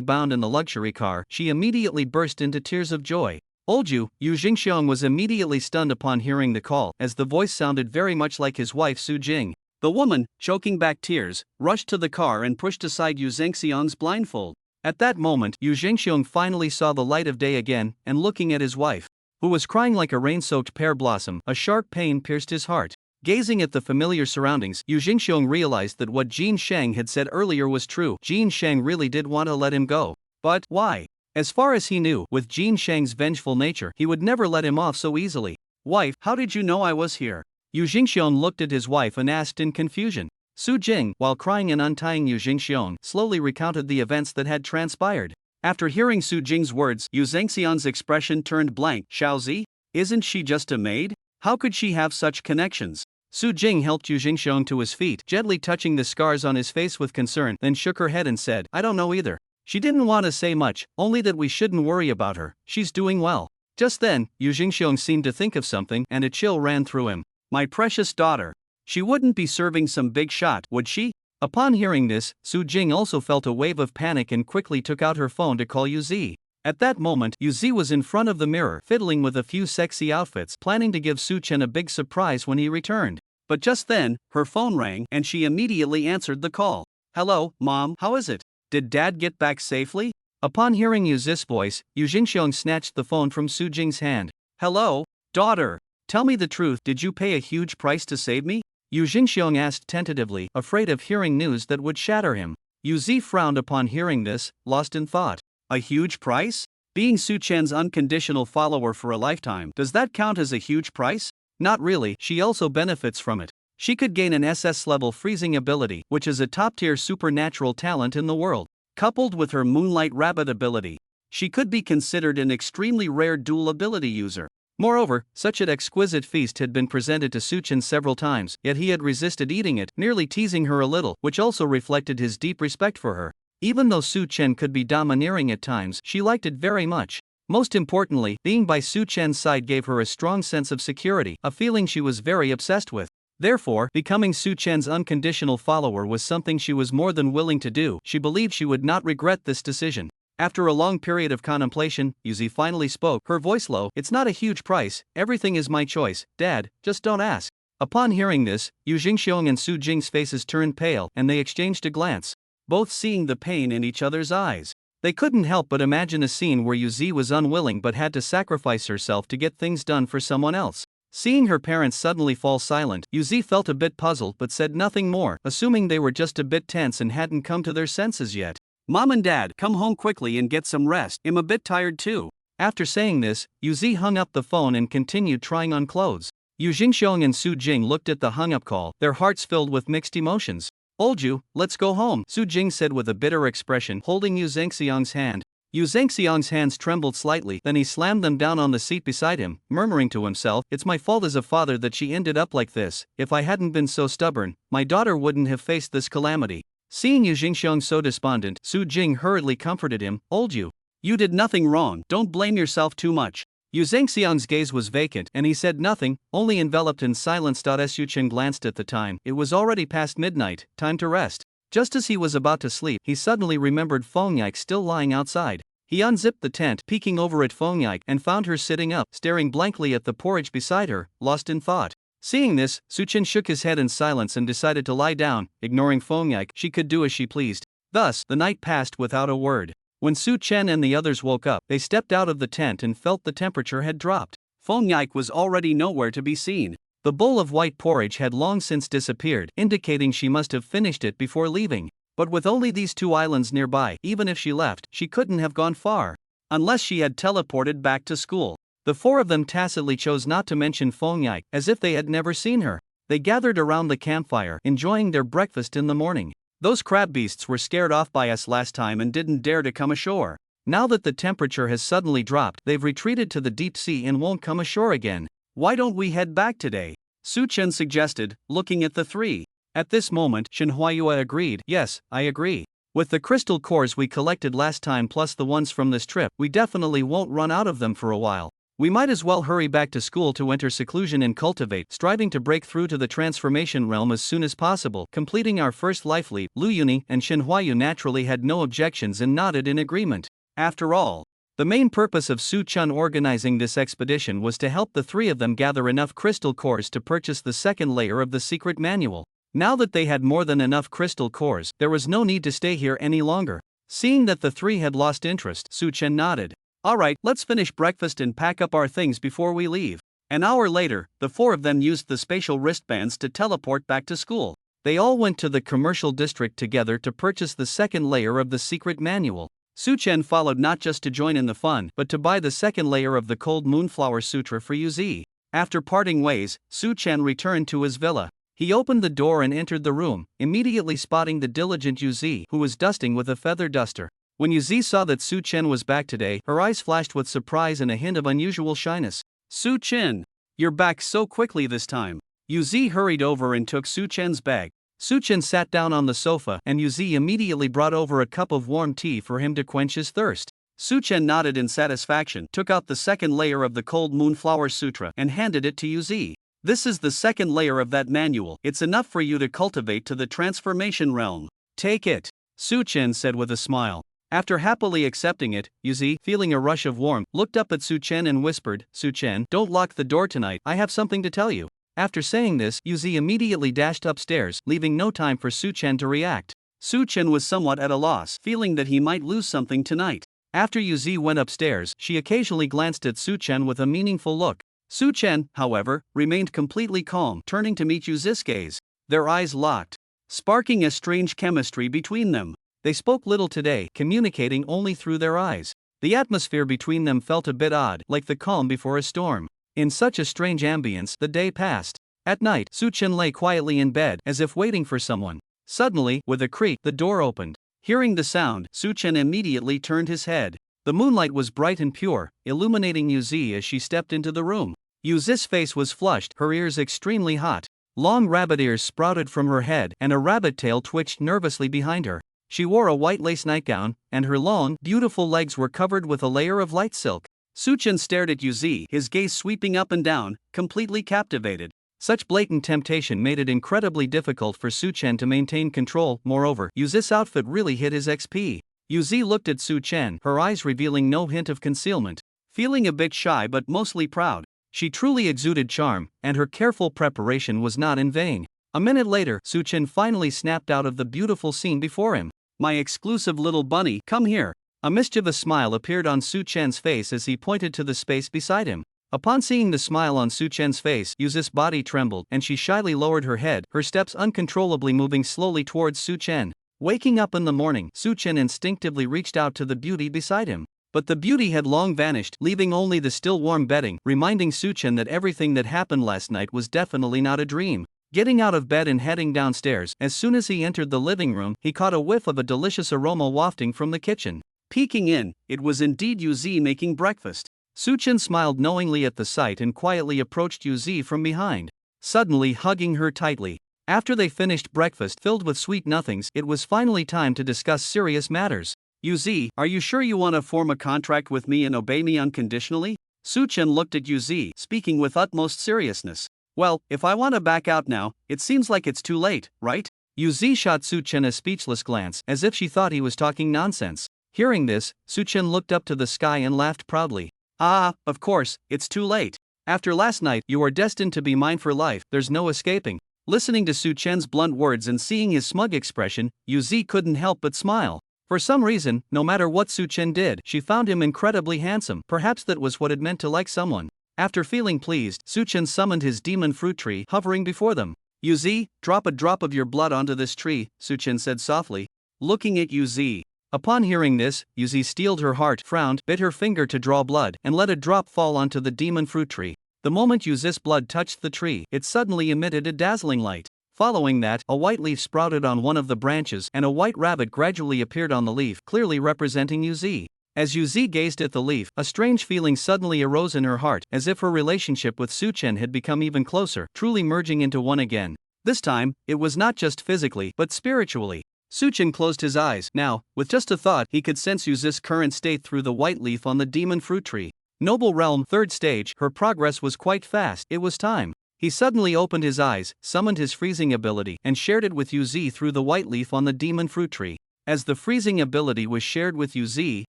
bound in the luxury car, she immediately burst into tears of joy. Yu Jingxiong was immediately stunned upon hearing the call, as the voice sounded very much like his wife Su Jing. The woman, choking back tears, rushed to the car and pushed aside Yu Zhengxiang's blindfold. At that moment, Yu Jingxiong finally saw the light of day again, and looking at his wife, who was crying like a rain-soaked pear blossom, a sharp pain pierced his heart. Gazing at the familiar surroundings, Yu Jingxiong realized that what Jin Shang had said earlier was true. Jin Shang really did want to let him go. But why? As far as he knew, with Jin Shang's vengeful nature, he would never let him off so easily. Wife, how did you know I was here? Yu Jingxiong looked at his wife and asked in confusion. Su Jing, while crying and untying Yu Jingxiong, slowly recounted the events that had transpired. After hearing Su Jing's words, Yu Zhengxiang's expression turned blank. Xiaozi? Isn't she just a maid? How could she have such connections? Su Jing helped Yu Jingxiong to his feet, gently touching the scars on his face with concern, then shook her head and said, I don't know either. She didn't want to say much, only that we shouldn't worry about her, she's doing well. Just then, Yu Jingxiong seemed to think of something, and a chill ran through him. My precious daughter. She wouldn't be serving some big shot, would she? Upon hearing this, Su Jing also felt a wave of panic and quickly took out her phone to call Yu Zi. At that moment, Yu Zi was in front of the mirror, fiddling with a few sexy outfits, planning to give Su Chen a big surprise when he returned. But just then, her phone rang, and she immediately answered the call. Hello, Mom, how is it? Did Dad get back safely? Upon hearing Yu Zi's voice, Yu Jingxiong snatched the phone from Su Jing's hand. Hello, daughter. Tell me the truth, did you pay a huge price to save me? Yu Jingxiong asked tentatively, afraid of hearing news that would shatter him. Yu Zi frowned upon hearing this, lost in thought. A huge price? Being Su Chen's unconditional follower for a lifetime, does that count as a huge price? Not really, she also benefits from it. She could gain an SS-level freezing ability, which is a top-tier supernatural talent in the world. Coupled with her Moonlight Rabbit ability, she could be considered an extremely rare dual ability user. Moreover, such an exquisite feast had been presented to Su Chen several times, yet he had resisted eating it, nearly teasing her a little, which also reflected his deep respect for her. Even though Su Chen could be domineering at times, she liked it very much. Most importantly, being by Su Chen's side gave her a strong sense of security, a feeling she was very obsessed with. Therefore, becoming Su Chen's unconditional follower was something she was more than willing to do. She believed she would not regret this decision. After a long period of contemplation, Yuzi finally spoke, her voice low. "It's not a huge price, everything is my choice, Dad, just don't ask." Upon hearing this, Yu Jingxiong and Su Jing's faces turned pale, and they exchanged a glance, both seeing the pain in each other's eyes. They couldn't help but imagine a scene where Yuzi was unwilling but had to sacrifice herself to get things done for someone else. Seeing her parents suddenly fall silent, Yuzi felt a bit puzzled but said nothing more, assuming they were just a bit tense and hadn't come to their senses yet. "Mom and Dad, come home quickly and get some rest, I'm a bit tired too." After saying this, Yuzi hung up the phone and continued trying on clothes. Yu Jingxiong and Su Jing looked at the hung-up call, their hearts filled with mixed emotions. "Olju, let's go home," Su Jing said with a bitter expression, holding Yu Zhengxiang's hand. Yu Zhengxiang's hands trembled slightly, then he slammed them down on the seat beside him, murmuring to himself, "It's my fault as a father that she ended up like this. If I hadn't been so stubborn, my daughter wouldn't have faced this calamity." Seeing Yu Jingxiong so despondent, Su Jing hurriedly comforted him. "Olju, you did nothing wrong, don't blame yourself too much." Yu Zhengxiang's gaze was vacant, and he said nothing, only enveloped in silence. Su Chen glanced at the time. It was already past midnight, time to rest. Just as he was about to sleep, he suddenly remembered Fengyike still lying outside. He unzipped the tent, peeking over at Fengyike, and found her sitting up, staring blankly at the porridge beside her, lost in thought. Seeing this, Su Chen shook his head in silence and decided to lie down, ignoring Fengyike. She could do as she pleased. Thus, the night passed without a word. When Su Chen and the others woke up, they stepped out of the tent and felt the temperature had dropped. Fengyike was already nowhere to be seen. The bowl of white porridge had long since disappeared, indicating she must have finished it before leaving. But with only these two islands nearby, even if she left, she couldn't have gone far. Unless she had teleported back to school. The four of them tacitly chose not to mention Fengyike, as if they had never seen her. They gathered around the campfire, enjoying their breakfast in the morning. "Those crab beasts were scared off by us last time and didn't dare to come ashore. Now that the temperature has suddenly dropped, they've retreated to the deep sea and won't come ashore again. Why don't we head back today?" Su Chen suggested, looking at the three. At this moment, Shen Huayue agreed. "Yes, I agree. With the crystal cores we collected last time plus the ones from this trip, we definitely won't run out of them for a while. We might as well hurry back to school to enter seclusion and cultivate, striving to break through to the transformation realm as soon as possible, completing our first life leap." Lu Yuni and Shen Huayu naturally had no objections and nodded in agreement. After all, the main purpose of Su Chen organizing this expedition was to help the three of them gather enough crystal cores to purchase the second layer of the secret manual. Now that they had more than enough crystal cores, there was no need to stay here any longer. Seeing that the three had lost interest, Su Chen nodded. "Alright, let's finish breakfast and pack up our things before we leave." An hour later, the four of them used the spatial wristbands to teleport back to school. They all went to the commercial district together to purchase the second layer of the secret manual. Su Chen followed not just to join in the fun, but to buy the second layer of the Cold Moonflower Sutra for Yuzi. After parting ways, Su Chen returned to his villa. He opened the door and entered the room, immediately spotting the diligent Yuzi, who was dusting with a feather duster. When Yuzi saw that Su Chen was back today, her eyes flashed with surprise and a hint of unusual shyness. "Su Chen, you're back so quickly this time." Yuzi hurried over and took Su Chen's bag. Su Chen sat down on the sofa and Yuzi immediately brought over a cup of warm tea for him to quench his thirst. Su Chen nodded in satisfaction, took out the second layer of the Cold Moonflower Sutra and handed it to Yuzi. "This is the second layer of that manual. It's enough for you to cultivate to the transformation realm. Take it," Su Chen said with a smile. After happily accepting it, Yuzi, feeling a rush of warmth, looked up at Su Chen and whispered, "Su Chen, don't lock the door tonight, I have something to tell you." After saying this, Yuzi immediately dashed upstairs, leaving no time for Su Chen to react. Su Chen was somewhat at a loss, feeling that he might lose something tonight. After Yuzi went upstairs, she occasionally glanced at Su Chen with a meaningful look. Su Chen, however, remained completely calm, turning to meet Yuzi's gaze. Their eyes locked, sparking a strange chemistry between them. They spoke little today, communicating only through their eyes. The atmosphere between them felt a bit odd, like the calm before a storm. In such a strange ambience, the day passed. At night, Su Chen lay quietly in bed, as if waiting for someone. Suddenly, with a creak, the door opened. Hearing the sound, Su Chen immediately turned his head. The moonlight was bright and pure, illuminating Yuzi as she stepped into the room. Yuzi's face was flushed, her ears extremely hot. Long rabbit ears sprouted from her head, and a rabbit tail twitched nervously behind her. She wore a white lace nightgown, and her long, beautiful legs were covered with a layer of light silk. Suchen stared at Yuzi, his gaze sweeping up and down, completely captivated. Such blatant temptation made it incredibly difficult for Suchen to maintain control. Moreover, Yuzi's outfit really hit his XP. Yuzi looked at Suchen, her eyes revealing no hint of concealment. Feeling a bit shy but mostly proud, she truly exuded charm, and her careful preparation was not in vain. A minute later, Suchen finally snapped out of the beautiful scene before him. "My exclusive little bunny, come here." A mischievous smile appeared on Suchen's face as he pointed to the space beside him. Upon seeing the smile on Suchen's face, Yuzi's body trembled and she shyly lowered her head, her steps uncontrollably moving slowly towards Suchen. Waking up in the morning, Suchen instinctively reached out to the beauty beside him. But the beauty had long vanished, leaving only the still warm bedding, reminding Suchen that everything that happened last night was definitely not a dream. Getting out of bed and heading downstairs, as soon as he entered the living room, he caught a whiff of a delicious aroma wafting from the kitchen. Peeking in, it was indeed Yuzi making breakfast. Suchen smiled knowingly at the sight and quietly approached Yuzi from behind, suddenly hugging her tightly. After they finished breakfast filled with sweet nothings, it was finally time to discuss serious matters. "Yuzi, are you sure you want to form a contract with me and obey me unconditionally?" Suchen looked at Yuzi, speaking with utmost seriousness. "Well, if I want to back out now, it seems like it's too late, right?" Yuzi shot Suchen a speechless glance, as if she thought he was talking nonsense. Hearing this, Suchen looked up to the sky and laughed proudly. "Ah, of course, it's too late. After last night, you are destined to be mine for life, there's no escaping." Listening to Suchen's blunt words and seeing his smug expression, Yuzi couldn't help but smile. For some reason, no matter what Suchen did, she found him incredibly handsome. Perhaps that was what it meant to like someone. After feeling pleased, Suchen summoned his demon fruit tree, hovering before them. "Yuzi, drop a drop of your blood onto this tree," Suchen said softly, looking at Yuzi. Upon hearing this, Yuzi steeled her heart, frowned, bit her finger to draw blood, and let a drop fall onto the demon fruit tree. The moment Yuzi's blood touched the tree, it suddenly emitted a dazzling light. Following that, a white leaf sprouted on one of the branches and a white rabbit gradually appeared on the leaf, clearly representing Yuzi. As Yuzi gazed at the leaf, a strange feeling suddenly arose in her heart, as if her relationship with Suchen had become even closer, truly merging into one again. This time, it was not just physically, but spiritually. Suchen closed his eyes. Now, with just a thought, he could sense Yuzi's current state through the white leaf on the demon fruit tree. Noble Realm, 3rd stage, her progress was quite fast. It was time. He suddenly opened his eyes, summoned his freezing ability, and shared it with Yuzi through the white leaf on the demon fruit tree. As the freezing ability was shared with Yuzi,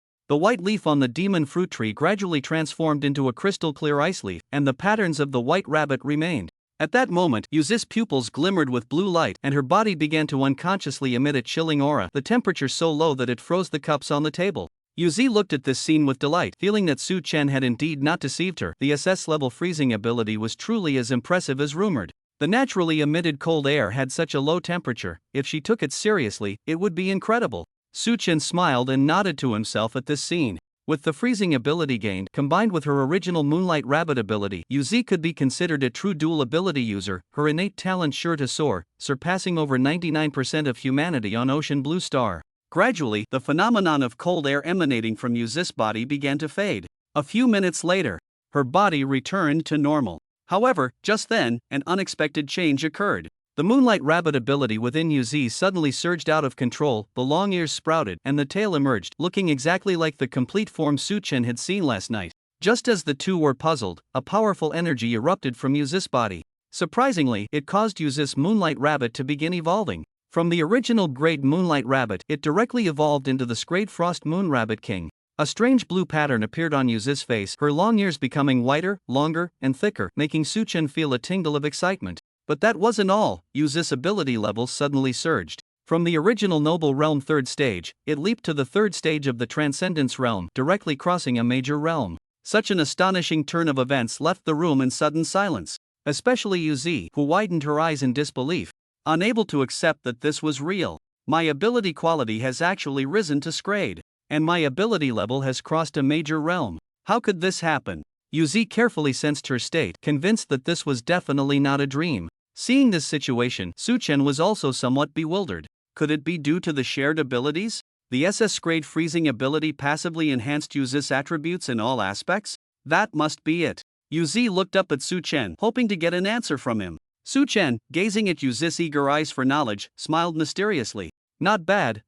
the white leaf on the demon fruit tree gradually transformed into a crystal clear ice leaf, and the patterns of the white rabbit remained. At that moment, Yuzi's pupils glimmered with blue light, and her body began to unconsciously emit a chilling aura, the temperature so low that it froze the cups on the table. Yuzi looked at this scene with delight, feeling that Suchen had indeed not deceived her. The SS-level freezing ability was truly as impressive as rumored. The naturally emitted cold air had such a low temperature, if she took it seriously, it would be incredible. Suchen smiled and nodded to himself at this scene. With the freezing ability gained, combined with her original Moonlight Rabbit ability, Yuzi could be considered a true dual ability user, her innate talent sure to soar, surpassing over 99% of humanity on Ocean Blue Star. Gradually, the phenomenon of cold air emanating from Yuzi's body began to fade. A few minutes later, her body returned to normal. However, just then, an unexpected change occurred. The Moonlight Rabbit ability within Yuzi suddenly surged out of control, the long ears sprouted, and the tail emerged, looking exactly like the complete form Suchen had seen last night. Just as the two were puzzled, a powerful energy erupted from Yuzi's body. Surprisingly, it caused Yuzi's Moonlight Rabbit to begin evolving. From the original Great Moonlight Rabbit, it directly evolved into the Scrayed Frost Moon Rabbit King. A strange blue pattern appeared on Yuzi's face, her long ears becoming whiter, longer, and thicker, making Suchen feel a tingle of excitement. But that wasn't all. Yuzi's ability level suddenly surged. From the original Noble Realm 3rd stage, it leaped to the 3rd stage of the Transcendence Realm, directly crossing a major realm. Such an astonishing turn of events left the room in sudden silence. Especially Yuzi, who widened her eyes in disbelief, unable to accept that this was real. My ability quality has actually risen to Scrayed, and my ability level has crossed a major realm. How could this happen? Yuzi carefully sensed her state, convinced that this was definitely not a dream. Seeing this situation, Suchen was also somewhat bewildered. Could it be due to the shared abilities? The SS-grade freezing ability passively enhanced Yuzi's attributes in all aspects? That must be it. Yuzi looked up at Suchen, hoping to get an answer from him. Suchen, gazing at Yuzi's eager eyes for knowledge, smiled mysteriously. Not bad,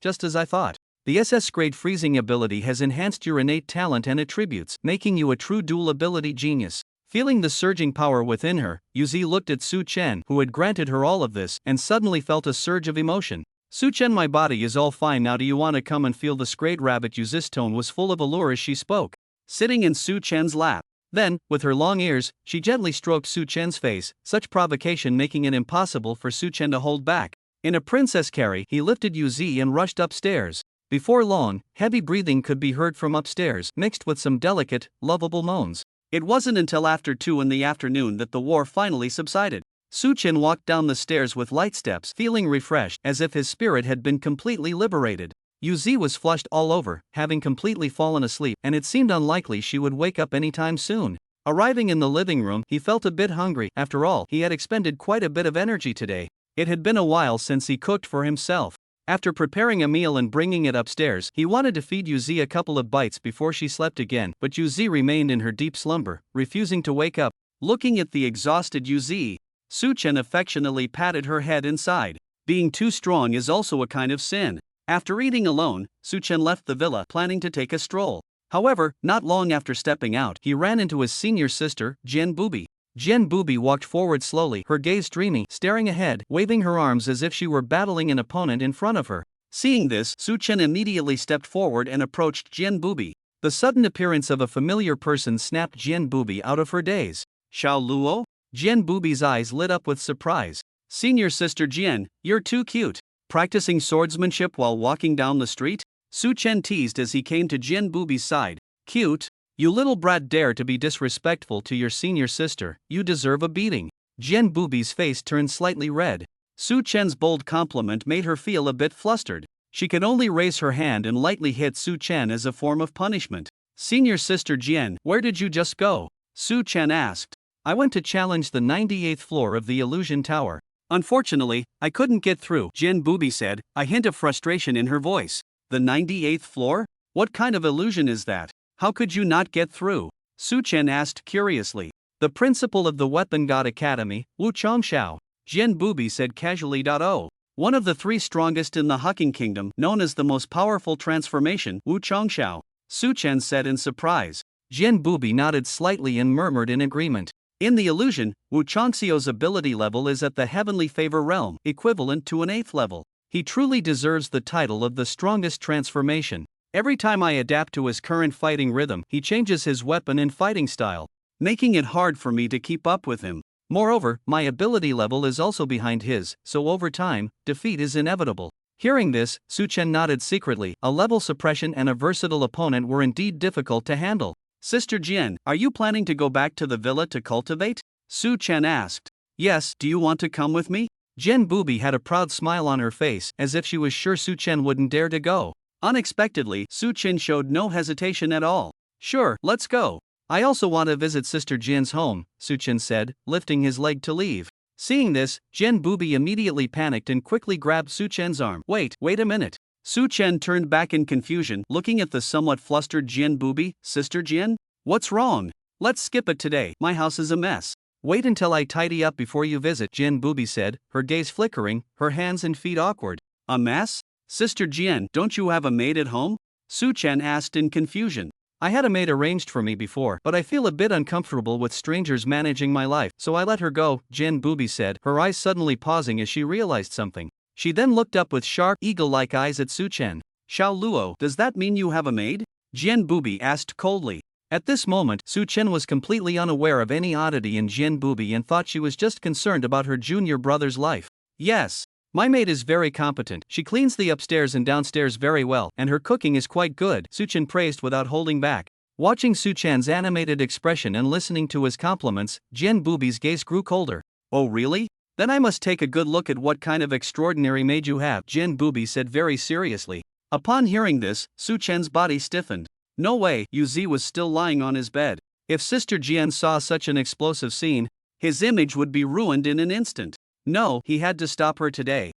just as I thought. The SS grade freezing ability has enhanced your innate talent and attributes, making you a true dual ability genius. Feeling the surging power within her, Yuzi looked at Su Chen, who had granted her all of this, and suddenly felt a surge of emotion. Su Chen, my body is all fine now, do you want to come and feel this great rabbit? Yuzi's tone was full of allure as she spoke, sitting in Su Chen's lap. Then, with her long ears, she gently stroked Su Chen's face, such provocation making it impossible for Su Chen to hold back. In a princess carry, he lifted Yuzi and rushed upstairs. Before long, heavy breathing could be heard from upstairs, mixed with some delicate, lovable moans. It wasn't until after 2 in the afternoon that the war finally subsided. Su Chen walked down the stairs with light steps, feeling refreshed, as if his spirit had been completely liberated. Yuzi was flushed all over, having completely fallen asleep, and it seemed unlikely she would wake up anytime soon. Arriving in the living room, he felt a bit hungry. After all, he had expended quite a bit of energy today. It had been a while since he cooked for himself. After preparing a meal and bringing it upstairs, he wanted to feed Yuzi a couple of bites before she slept again, but Yuzi remained in her deep slumber, refusing to wake up. Looking at the exhausted Yuzi, Su Chen affectionately patted her head and sighed. Being too strong is also a kind of sin. After eating alone, Su Chen left the villa, planning to take a stroll. However, not long after stepping out, he ran into his senior sister, Jian Bubi. Jian Bubi walked forward slowly, her gaze dreamy, staring ahead, waving her arms as if she were battling an opponent in front of her. Seeing this, Su Chen immediately stepped forward and approached Jian Bubi. The sudden appearance of a familiar person snapped Jian Bubi out of her daze. Xiao Luo? Jian Bubi's eyes lit up with surprise. Senior sister Jian, you're too cute. Practicing swordsmanship while walking down the street? Su Chen teased as he came to Jian Bubi's side. Cute? You little brat, dare to be disrespectful to your senior sister, you deserve a beating. Jian Bubi's face turned slightly red. Su Chen's bold compliment made her feel a bit flustered. She could only raise her hand and lightly hit Su Chen as a form of punishment. Senior sister Jian, where did you just go? Su Chen asked. I went to challenge the 98th floor of the Illusion Tower. Unfortunately, I couldn't get through, Jian Bubi said, a hint of frustration in her voice. The 98th floor? What kind of illusion is that? How could you not get through? Su Chen asked curiously. The principal of the Weapon God Academy, Wu Chongxiao. Jian Bubi said casually. Oh. One of the 3 strongest in the Hucking Kingdom, known as the most powerful transformation, Wu Chongxiao. Su Chen said in surprise. Jian Bubi nodded slightly and murmured in agreement. In the illusion, Wu Chongxiao's ability level is at the Heavenly Favor realm, equivalent to an 8th level. He truly deserves the title of the strongest transformation. Every time I adapt to his current fighting rhythm, he changes his weapon and fighting style, making it hard for me to keep up with him. Moreover, my ability level is also behind his, so over time, defeat is inevitable. Hearing this, Su Chen nodded secretly. A level suppression and a versatile opponent were indeed difficult to handle. Sister Jian, are you planning to go back to the villa to cultivate? Su Chen asked. Yes, do you want to come with me? Jian Bubi had a proud smile on her face, as if she was sure Su Chen wouldn't dare to go. Unexpectedly, Su Chen showed no hesitation at all. Sure, let's go. I also want to visit Sister Jian's home, Su Chen said, lifting his leg to leave. Seeing this, Jian Bubi immediately panicked and quickly grabbed Su Chen's arm. Wait a minute. Su Chen turned back in confusion, looking at the somewhat flustered Jian Bubi. Sister Jian? What's wrong? Let's skip it today, my house is a mess. Wait until I tidy up before you visit, Jian Bubi said, her gaze flickering, her hands and feet awkward. A mess? Sister Jian, don't you have a maid at home? Su Chen asked in confusion. I had a maid arranged for me before, but I feel a bit uncomfortable with strangers managing my life, so I let her go, Jian Bubi said, her eyes suddenly pausing as she realized something. She then looked up with sharp, eagle-like eyes at Su Chen. Xiao Luo, does that mean you have a maid? Jian Bubi asked coldly. At this moment, Su Chen was completely unaware of any oddity in Jian Bubi and thought she was just concerned about her junior brother's life. Yes. My maid is very competent, she cleans the upstairs and downstairs very well, and her cooking is quite good, Su Chen praised without holding back. Watching Su Chen's animated expression and listening to his compliments, Jian Bubi's gaze grew colder. Oh really? Then I must take a good look at what kind of extraordinary maid you have, Jian Bubi said very seriously. Upon hearing this, Su Chen's body stiffened. No way, Yuzi was still lying on his bed. If Sister Jian saw such an explosive scene, his image would be ruined in an instant. No, he had to stop her today.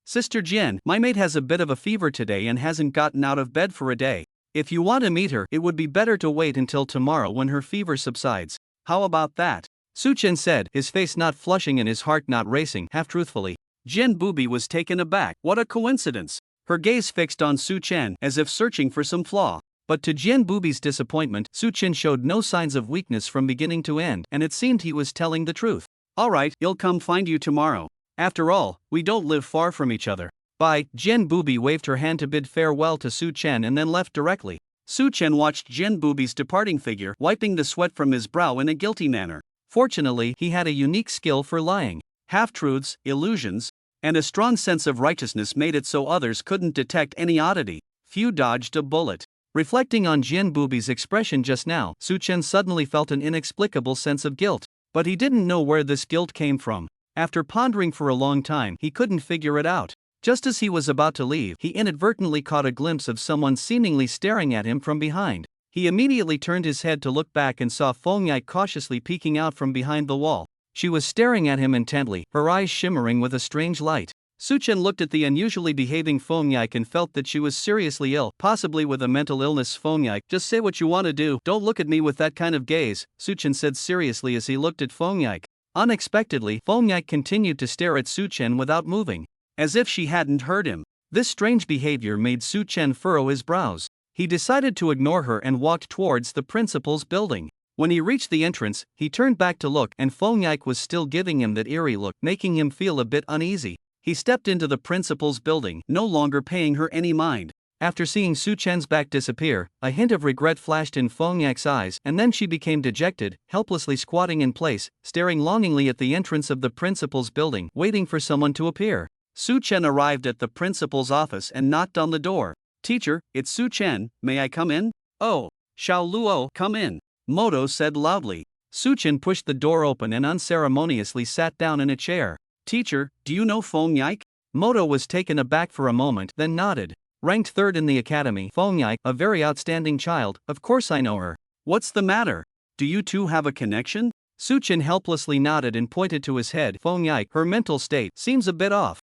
Sister Jian, my maid has a bit of a fever today and hasn't gotten out of bed for a day. If you want to meet her, it would be better to wait until tomorrow when her fever subsides. How about that? Su Chen said, his face not flushing and his heart not racing, half-truthfully. Jin Booby was taken aback. What a coincidence! Her gaze fixed on Su Chen as if searching for some flaw. But to Jin Booby's disappointment, Su Chen showed no signs of weakness from beginning to end, and it seemed he was telling the truth. Alright, he'll come find you tomorrow. After all, we don't live far from each other. Bye. Jin Booby waved her hand to bid farewell to Su Chen and then left directly. Su Chen watched Jin Booby's departing figure, wiping the sweat from his brow in a guilty manner. Fortunately, he had a unique skill for lying. Half-truths, illusions, and a strong sense of righteousness made it so others couldn't detect any oddity. Few dodged a bullet. Reflecting on Jin Booby's expression just now, Su Chen suddenly felt an inexplicable sense of guilt. But he didn't know where this guilt came from. After pondering for a long time, he couldn't figure it out. Just as he was about to leave, he inadvertently caught a glimpse of someone seemingly staring at him from behind. He immediately turned his head to look back and saw Feng Yai cautiously peeking out from behind the wall. She was staring at him intently, her eyes shimmering with a strange light. Su Chen looked at the unusually behaving Feng Yai and felt that she was seriously ill, possibly with a mental illness. Feng Yai, just say what you want to do, don't look at me with that kind of gaze, Su Chen said seriously as he looked at Feng Yai. Unexpectedly, Feng Yai continued to stare at Su Chen without moving, as if she hadn't heard him. This strange behavior made Su Chen furrow his brows. He decided to ignore her and walked towards the principal's building. When he reached the entrance, he turned back to look, and Feng Yai was still giving him that eerie look, making him feel a bit uneasy. He stepped into the principal's building, no longer paying her any mind. After seeing Su Chen's back disappear, a hint of regret flashed in Feng Yai's eyes, and then she became dejected, helplessly squatting in place, staring longingly at the entrance of the principal's building, waiting for someone to appear. Su Chen arrived at the principal's office and knocked on the door. Teacher, it's Su Chen, may I come in? Oh, Xiao Luo, come in, Moto said loudly. Su Chen pushed the door open and unceremoniously sat down in a chair. Teacher, do you know Feng Yai? Moto was taken aback for a moment, then nodded. Ranked third in the academy, Feng Yai, a very outstanding child, of course I know her. What's the matter? Do you two have a connection? Su Chen helplessly nodded and pointed to his head. Feng Yai, her mental state seems a bit off.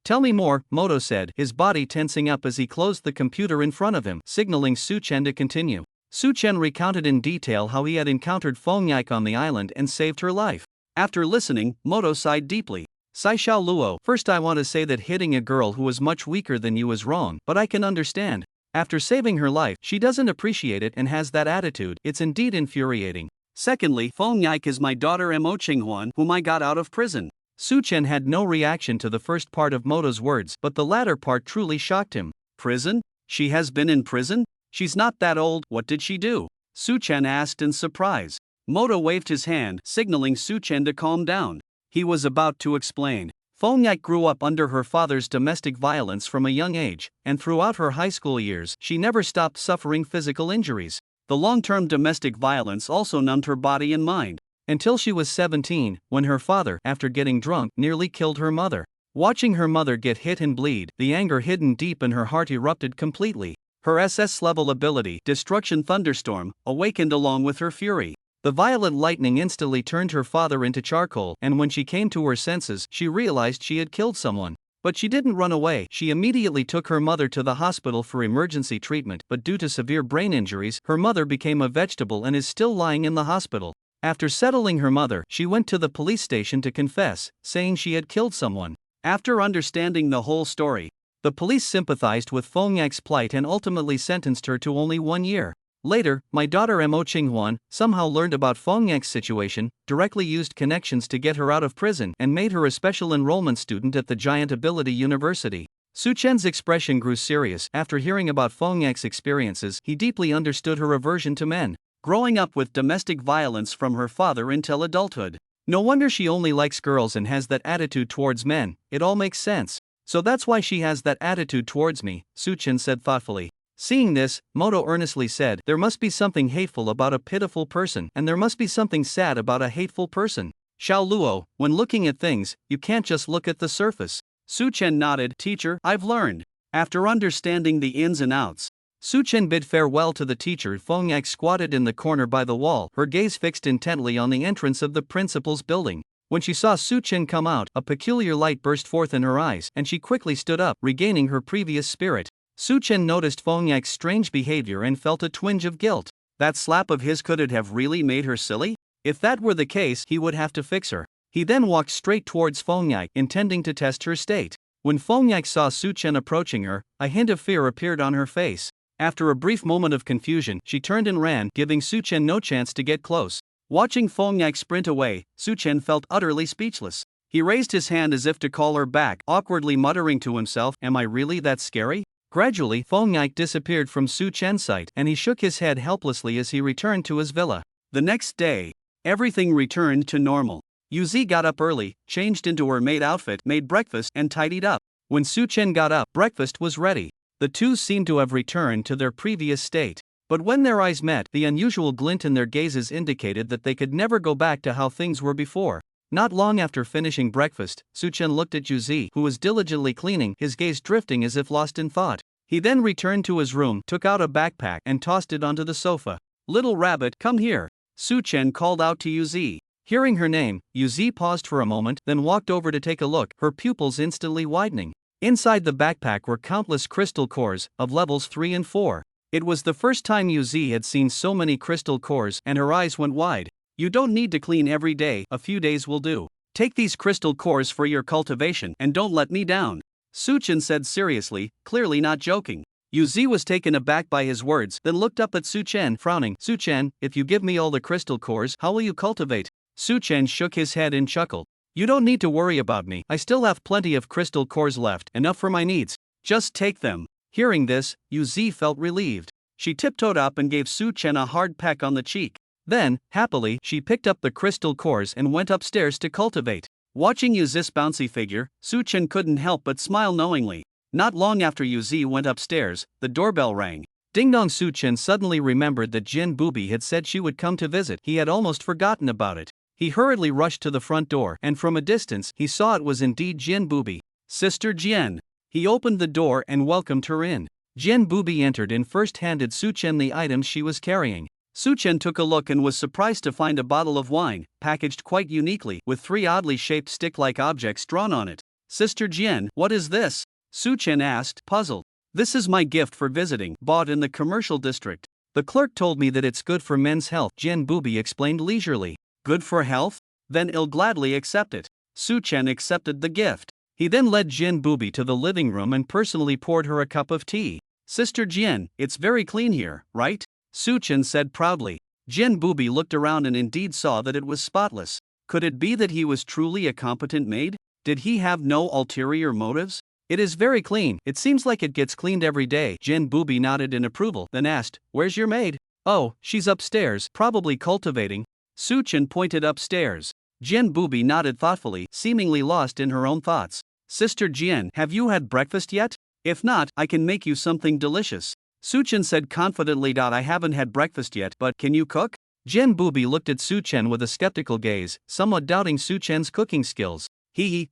Tell me more, Moto said, his body tensing up as he closed the computer in front of him, signaling Su Chen to continue. Su Chen recounted in detail how he had encountered Feng Yai on the island and saved her life. After listening, Moto sighed deeply. Sai Xiao Luo, first I want to say that hitting a girl who is much weaker than you is wrong, but I can understand. After saving her life, she doesn't appreciate it and has that attitude, it's indeed infuriating. Secondly, Feng Yai is my daughter Mo Qinghuan, whom I got out of prison. Su Chen had no reaction to the first part of Moto's words, but the latter part truly shocked him. Prison? She has been in prison? She's not that old, what did she do? Su Chen asked in surprise. Moto waved his hand, signaling Su Chen to calm down. He was about to explain. Feng Yai grew up under her father's domestic violence from a young age, and throughout her high school years, she never stopped suffering physical injuries. The long-term domestic violence also numbed her body and mind. Until she was 17, when her father, after getting drunk, nearly killed her mother. Watching her mother get hit and bleed, the anger hidden deep in her heart erupted completely. Her SS-level ability, Destruction Thunderstorm, awakened along with her fury. The violet lightning instantly turned her father into charcoal, and when she came to her senses, she realized she had killed someone. But she didn't run away, she immediately took her mother to the hospital for emergency treatment, but due to severe brain injuries, her mother became a vegetable and is still lying in the hospital. After settling her mother, she went to the police station to confess, saying she had killed someone. After understanding the whole story, the police sympathized with Feng Yai's plight and ultimately sentenced her to only 1 year. Later, my daughter Mo Qinghuan somehow learned about Feng Yai's situation, directly used connections to get her out of prison, and made her a special enrollment student at the Giant Ability University. Su Chen's expression grew serious. After hearing about Feng Yai's experiences, he deeply understood her aversion to men. Growing up with domestic violence from her father until adulthood. No wonder she only likes girls and has that attitude towards men, it all makes sense. So that's why she has that attitude towards me, Su Chen said thoughtfully. Seeing this, Moto earnestly said, there must be something hateful about a pitiful person, and there must be something sad about a hateful person. Xiao Luo, when looking at things, you can't just look at the surface. Su Chen nodded. Teacher, I've learned. After understanding the ins and outs, Su Chen bid farewell to the teacher. Feng Yai squatted in the corner by the wall, her gaze fixed intently on the entrance of the principal's building. When she saw Su Chen come out, a peculiar light burst forth in her eyes, and she quickly stood up, regaining her previous spirit. Su Chen noticed Feng Yai's strange behavior and felt a twinge of guilt. That slap of his, could it have really made her silly? If that were the case, he would have to fix her. He then walked straight towards Fengyak, intending to test her state. When Fengyak saw Su Chen approaching her, a hint of fear appeared on her face. After a brief moment of confusion, she turned and ran, giving Su Chen no chance to get close. Watching Fengyak sprint away, Su Chen felt utterly speechless. He raised his hand as if to call her back, awkwardly muttering to himself, "Am I really that scary?" Gradually, Fengyak disappeared from Su Chen's sight, and he shook his head helplessly as he returned to his villa. The next day, everything returned to normal. Yuzi got up early, changed into her maid outfit, made breakfast, and tidied up. When Su Chen got up, breakfast was ready. The two seemed to have returned to their previous state. But when their eyes met, the unusual glint in their gazes indicated that they could never go back to how things were before. Not long after finishing breakfast, Su Chen looked at Yuzi, who was diligently cleaning, his gaze drifting as if lost in thought. He then returned to his room, took out a backpack, and tossed it onto the sofa. "Little rabbit, come here," Su Chen called out to Yuzi. Hearing her name, Yuzi paused for a moment, then walked over to take a look, her pupils instantly widening. Inside the backpack were countless crystal cores, of levels 3 and 4. It was the first time Yuzi had seen so many crystal cores, and her eyes went wide. "You don't need to clean every day, a few days will do. Take these crystal cores for your cultivation, and don't let me down," Su Chen said seriously, clearly not joking. Yuzi was taken aback by his words, then looked up at Su Chen, frowning. "Su Chen, if you give me all the crystal cores, how will you cultivate?" Su Chen shook his head and chuckled. "You don't need to worry about me, I still have plenty of crystal cores left, enough for my needs. Just take them." Hearing this, Yuzi felt relieved. She tiptoed up and gave Su Chen a hard peck on the cheek. Then, happily, she picked up the crystal cores and went upstairs to cultivate. Watching Yuzi's bouncy figure, Su Chen couldn't help but smile knowingly. Not long after Yuzi went upstairs, the doorbell rang. Ding dong! Su Chen suddenly remembered that Jin Booby had said she would come to visit. He had almost forgotten about it. He hurriedly rushed to the front door, and from a distance, he saw it was indeed Jin Booby. "Sister Jian." He opened the door and welcomed her in. Jin Booby entered and first handed Su Chen the items she was carrying. Su Chen took a look and was surprised to find a bottle of wine, packaged quite uniquely, with 3 oddly shaped stick-like objects drawn on it. "Sister Jian, what is this?" Su Chen asked, puzzled. "This is my gift for visiting, bought in the commercial district. The clerk told me that it's good for men's health," Jin Booby explained leisurely. "Good for health? Then I'll gladly accept it." Su Chen accepted the gift. He then led Jin Booby to the living room and personally poured her a cup of tea. "Sister Jian, it's very clean here, right?" Su Chen said proudly. Jin Booby looked around and indeed saw that it was spotless. Could it be that he was truly a competent maid? Did he have no ulterior motives? "It is very clean, it seems like it gets cleaned every day." Jin Booby nodded in approval, then asked, "Where's your maid?" "Oh, she's upstairs, probably cultivating." Su Chen pointed upstairs. Jin Booby nodded thoughtfully, seemingly lost in her own thoughts. "Sister Jian, have you had breakfast yet? If not, I can make you something delicious." Su Chen said confidently, "I haven't had breakfast yet, but can you cook?" Jin Booby looked at Su Chen with a skeptical gaze, somewhat doubting Su Chen's cooking skills.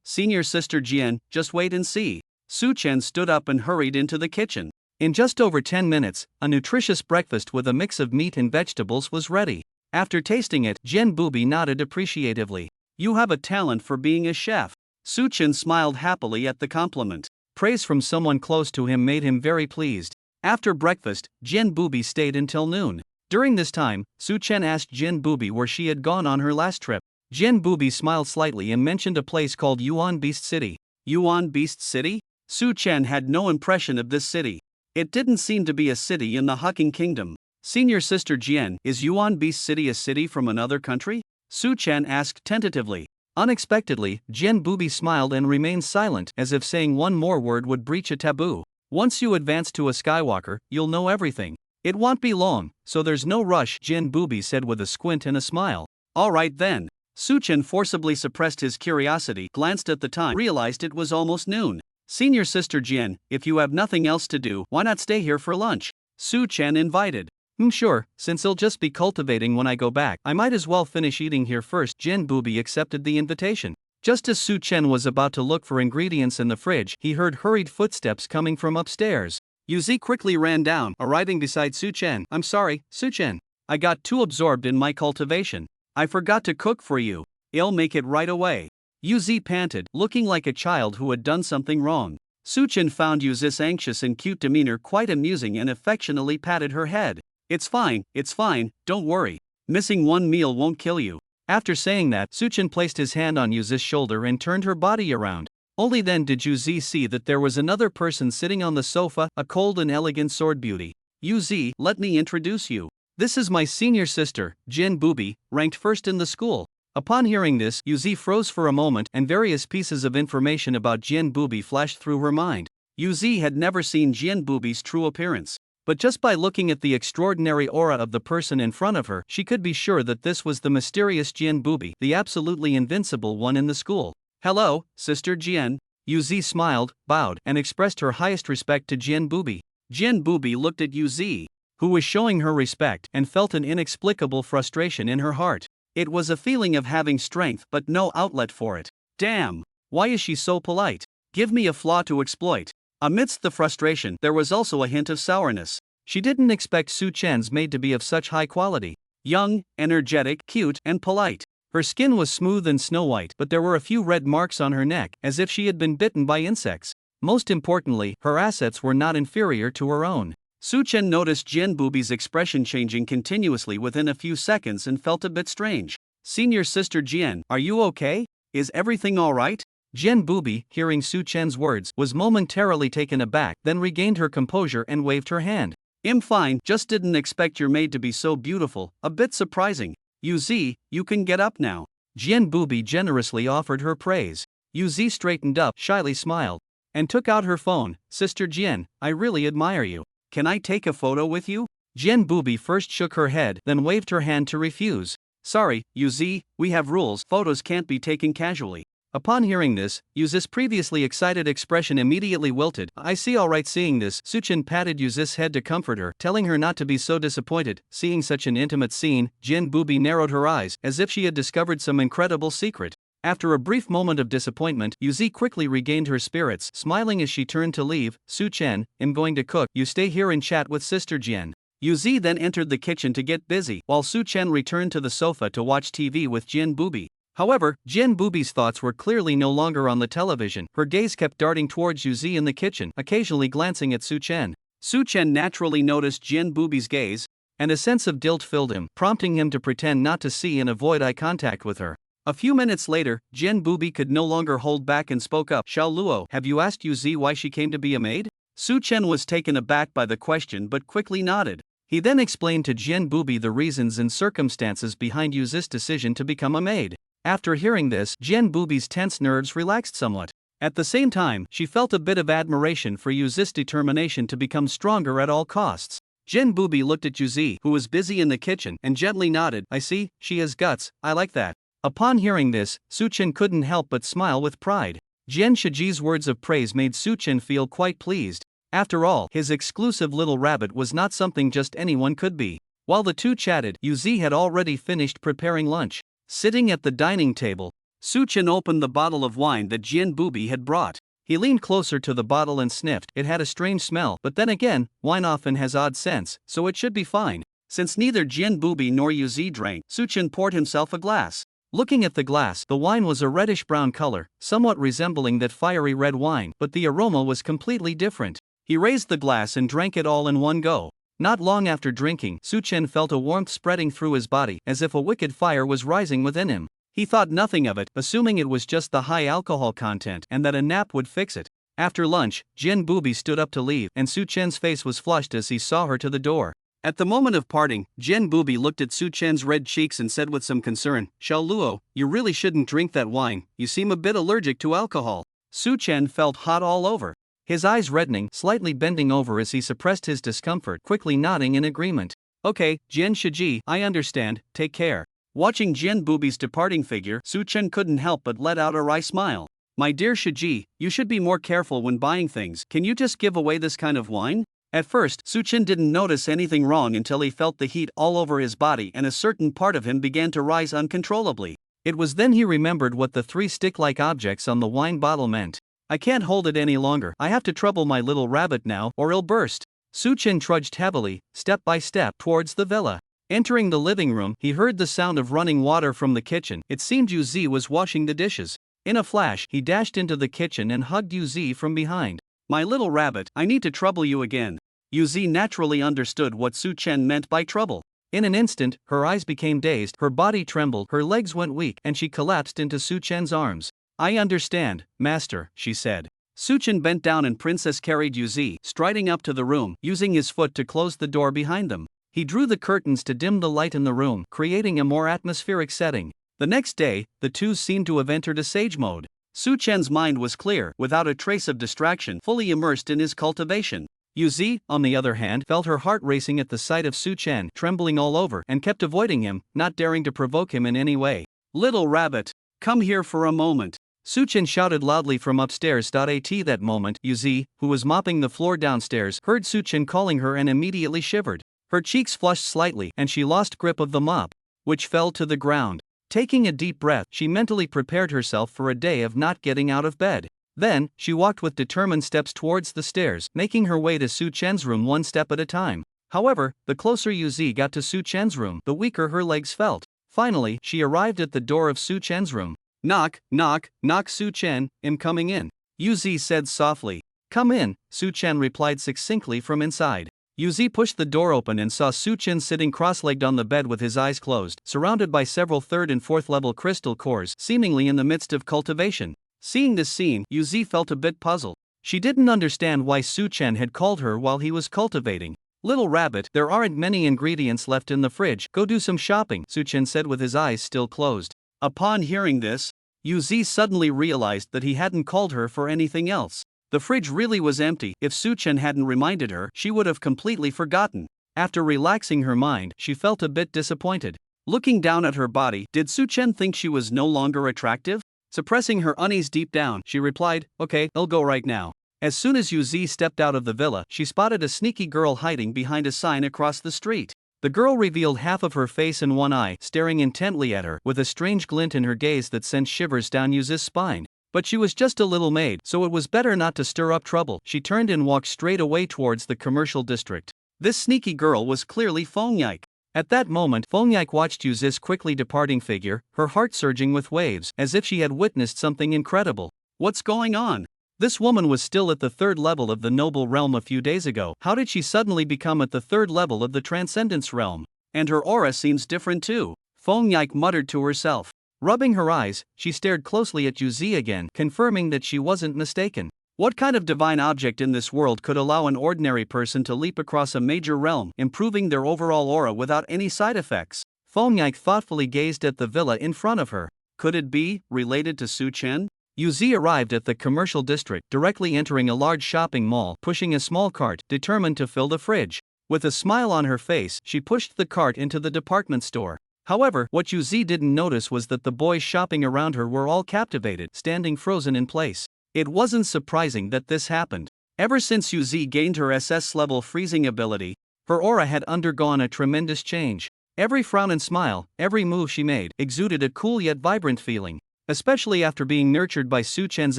Senior Sister Jian, just wait and see." Su Chen stood up and hurried into the kitchen. In just over 10 minutes, a nutritious breakfast with a mix of meat and vegetables was ready. After tasting it, Jin Booby nodded appreciatively. "You have a talent for being a chef." Su Chen smiled happily at the compliment. Praise from someone close to him made him very pleased. After breakfast, Jin Booby stayed until noon. During this time, Su Chen asked Jin Booby where she had gone on her last trip. Jin Booby smiled slightly and mentioned a place called Yuan Beast City. Yuan Beast City? Su Chen had no impression of this city. It didn't seem to be a city in the Hucking Kingdom. "Senior Sister Jian, is Yuan Beast City a city from another country?" Su Chen asked tentatively. Unexpectedly, Jin Booby smiled and remained silent, as if saying one more word would breach a taboo. "Once you advance to a Skywalker, you'll know everything. It won't be long, so there's no rush," Jin Booby said with a squint and a smile. "All right then." Su Chen forcibly suppressed his curiosity, glanced at the time, realized it was almost noon. "Senior Sister Jian, if you have nothing else to do, why not stay here for lunch?" Su Chen invited. Sure, since I'll just be cultivating when I go back, I might as well finish eating here first." Jin Booby accepted the invitation. Just as Su Chen was about to look for ingredients in the fridge, he heard hurried footsteps coming from upstairs. Yuzi quickly ran down, arriving beside Su Chen. "I'm sorry, Su Chen. I got too absorbed in my cultivation. I forgot to cook for you. I'll make it right away." Yuzi panted, looking like a child who had done something wrong. Su Chen found Yuzi's anxious and cute demeanor quite amusing and affectionately patted her head. It's fine, don't worry. Missing one meal won't kill you." After saying that, Suchin placed his hand on Yuzi's shoulder and turned her body around. Only then did Yuzi see that there was another person sitting on the sofa, a cold and elegant sword beauty. Yuzi, let me introduce you. This is my senior sister, Jin Booby, ranked first in the school. Upon hearing this, Yuzi froze for a moment and various pieces of information about Jin Booby flashed through her mind. Yuzi had never seen Jin Booby's true appearance. But just by looking at the extraordinary aura of the person in front of her, she could be sure that this was the mysterious Jin Booby, the absolutely invincible one in the school. Hello, Sister Jin. Yuzi smiled, bowed, and expressed her highest respect to Jin Booby. Jin Booby looked at Yuzi, who was showing her respect, and felt an inexplicable frustration in her heart. It was a feeling of having strength but no outlet for it. Damn! Why is she so polite? Give me a flaw to exploit. Amidst the frustration, there was also a hint of sourness. She didn't expect Suchen's maid to be of such high quality. Young, energetic, cute, and polite. Her skin was smooth and snow-white, but there were a few red marks on her neck, as if she had been bitten by insects. Most importantly, her assets were not inferior to her own. Suchen noticed Jin Booby's expression changing continuously within a few seconds and felt a bit strange. Senior Sister Jin, are you okay? Is everything alright? Jin Booby, hearing Suchen's words, was momentarily taken aback, then regained her composure and waved her hand. I'm fine, just didn't expect your maid to be so beautiful, a bit surprising. Yuzi, you can get up now. Jin Booby generously offered her praise. Yuzi straightened up, shyly smiled, and took out her phone. Sister Jin, I really admire you. Can I take a photo with you? Jin Booby first shook her head, then waved her hand to refuse. Sorry, Yuzi, we have rules, photos can't be taken casually. Upon hearing this, Yuzi's previously excited expression immediately wilted. I see alright. Seeing this, Suchin patted Yuzi's head to comfort her, telling her not to be so disappointed. Seeing such an intimate scene, Jin Booby narrowed her eyes, as if she had discovered some incredible secret. After a brief moment of disappointment, Yuzi quickly regained her spirits, smiling as she turned to leave. Suchen, I'm going to cook, you stay here and chat with Sister Jin. Yuzi then entered the kitchen to get busy, while Suchen returned to the sofa to watch TV with Jin Booby. However, Jin Booby's thoughts were clearly no longer on the television. Her gaze kept darting towards Yuzi in the kitchen, occasionally glancing at Suchen. Suchen naturally noticed Jin Booby's gaze, and a sense of guilt filled him, prompting him to pretend not to see and avoid eye contact with her. A few minutes later, Jin Booby could no longer hold back and spoke up. Xiao Luo, have you asked Yuzi why she came to be a maid? Suchen was taken aback by the question but quickly nodded. He then explained to Jin Booby the reasons and circumstances behind Yuzi's decision to become a maid. After hearing this, Jin Booby's tense nerves relaxed somewhat. At the same time, she felt a bit of admiration for Yuzi's determination to become stronger at all costs. Jin Booby looked at Yuzi, who was busy in the kitchen, and gently nodded. I see, she has guts, I like that. Upon hearing this, Suchen couldn't help but smile with pride. Jin Shiji's words of praise made Suchen feel quite pleased. After all, his exclusive little rabbit was not something just anyone could be. While the two chatted, Yuzi had already finished preparing lunch. Sitting at the dining table, Suchen opened the bottle of wine that Jin Booby had brought. He leaned closer to the bottle and sniffed. It had a strange smell, but then again, wine often has odd scents, so it should be fine. Since neither Jin Booby nor Yuzi drank, Suchen poured himself a glass. Looking at the glass, the wine was a reddish-brown color, somewhat resembling that fiery red wine, but the aroma was completely different. He raised the glass and drank it all in one go. Not long after drinking, Suchen felt a warmth spreading through his body, as if a wicked fire was rising within him. He thought nothing of it, assuming it was just the high alcohol content and that a nap would fix it. After lunch, Jin Booby stood up to leave, and Suchen's face was flushed as he saw her to the door. At the moment of parting, Jin Booby looked at Suchen's red cheeks and said with some concern, Xiao Luo, you really shouldn't drink that wine, you seem a bit allergic to alcohol. Suchen felt hot all over. His eyes reddening, slightly bending over as he suppressed his discomfort, quickly nodding in agreement. Okay, Jin Shiji, I understand, take care. Watching Jin Booby's departing figure, Suchen couldn't help but let out a wry smile. My dear Shiji, you should be more careful when buying things. Can you just give away this kind of wine? At first, Suchen didn't notice anything wrong until he felt the heat all over his body and a certain part of him began to rise uncontrollably. It was then he remembered what the three stick-like objects on the wine bottle meant. I can't hold it any longer. I have to trouble my little rabbit now, or it'll burst. Suchen trudged heavily, step by step, towards the villa. Entering the living room, he heard the sound of running water from the kitchen. It seemed Yuzi was washing the dishes. In a flash, he dashed into the kitchen and hugged Yuzi from behind. My little rabbit, I need to trouble you again. Yuzi naturally understood what Suchen meant by trouble. In an instant, her eyes became dazed, her body trembled, her legs went weak, and she collapsed into Su-chen's arms. I understand, master, she said. Su-chen bent down and Princess carried Yuzi, striding up to the room, using his foot to close the door behind them. He drew the curtains to dim the light in the room, creating a more atmospheric setting. The next day, the two seemed to have entered a sage mode. Su-chen's mind was clear, without a trace of distraction, fully immersed in his cultivation. Yuzi, on the other hand, felt her heart racing at the sight of Su-chen, trembling all over, and kept avoiding him, not daring to provoke him in any way. Little rabbit, come here for a moment. Su-chen shouted loudly from upstairs. At that moment, Yuzi, who was mopping the floor downstairs, heard Su-chen calling her and immediately shivered. Her cheeks flushed slightly, and she lost grip of the mop, which fell to the ground. Taking a deep breath, she mentally prepared herself for a day of not getting out of bed. Then, she walked with determined steps towards the stairs, making her way to Su-chen's room one step at a time. However, the closer Yuzi got to Su-chen's room, the weaker her legs felt. Finally, she arrived at the door of Su-chen's room. Knock, knock, knock. Su-chen, I'm coming in. Yuzi said softly. Come in, Su-chen replied succinctly from inside. Yuzi pushed the door open and saw Su-chen sitting cross-legged on the bed with his eyes closed, surrounded by several 3rd and 4th level crystal cores, seemingly in the midst of cultivation. Seeing this scene, Yuzi felt a bit puzzled. She didn't understand why Su-chen had called her while he was cultivating. Little rabbit, there aren't many ingredients left in the fridge, go do some shopping, Su-chen said with his eyes still closed. Upon hearing this, Yuzi suddenly realized that he hadn't called her for anything else. The fridge really was empty. If Su-chen hadn't reminded her, she would have completely forgotten. After relaxing her mind, she felt a bit disappointed. Looking down at her body, did Su-chen think she was no longer attractive? Suppressing her unease deep down, she replied, okay, I'll go right now. As soon as Yuzi stepped out of the villa, she spotted a sneaky girl hiding behind a sign across the street. The girl revealed half of her face and one eye, staring intently at her, with a strange glint in her gaze that sent shivers down Yuzi's spine. But she was just a little maid, so it was better not to stir up trouble. She turned and walked straight away towards the commercial district. This sneaky girl was clearly Fengyike. At that moment, Fengyike watched Yuzi's quickly departing figure, her heart surging with waves, as if she had witnessed something incredible. What's going on? This woman was still at the 3rd level of the noble realm a few days ago. How did she suddenly become at the 3rd level of the transcendence realm? And her aura seems different too. Fengyike muttered to herself. Rubbing her eyes, she stared closely at Yuzi again, confirming that she wasn't mistaken. What kind of divine object in this world could allow an ordinary person to leap across a major realm, improving their overall aura without any side effects? Fengyike thoughtfully gazed at the villa in front of her. Could it be related to Su-chen? Yuzi arrived at the commercial district, directly entering a large shopping mall, pushing a small cart, determined to fill the fridge. With a smile on her face, she pushed the cart into the department store. However, what Yuzi didn't notice was that the boys shopping around her were all captivated, standing frozen in place. It wasn't surprising that this happened. Ever since Yuzi gained her SS level freezing ability, her aura had undergone a tremendous change. Every frown and smile, every move she made, exuded a cool yet vibrant feeling. Especially after being nurtured by Su-chen's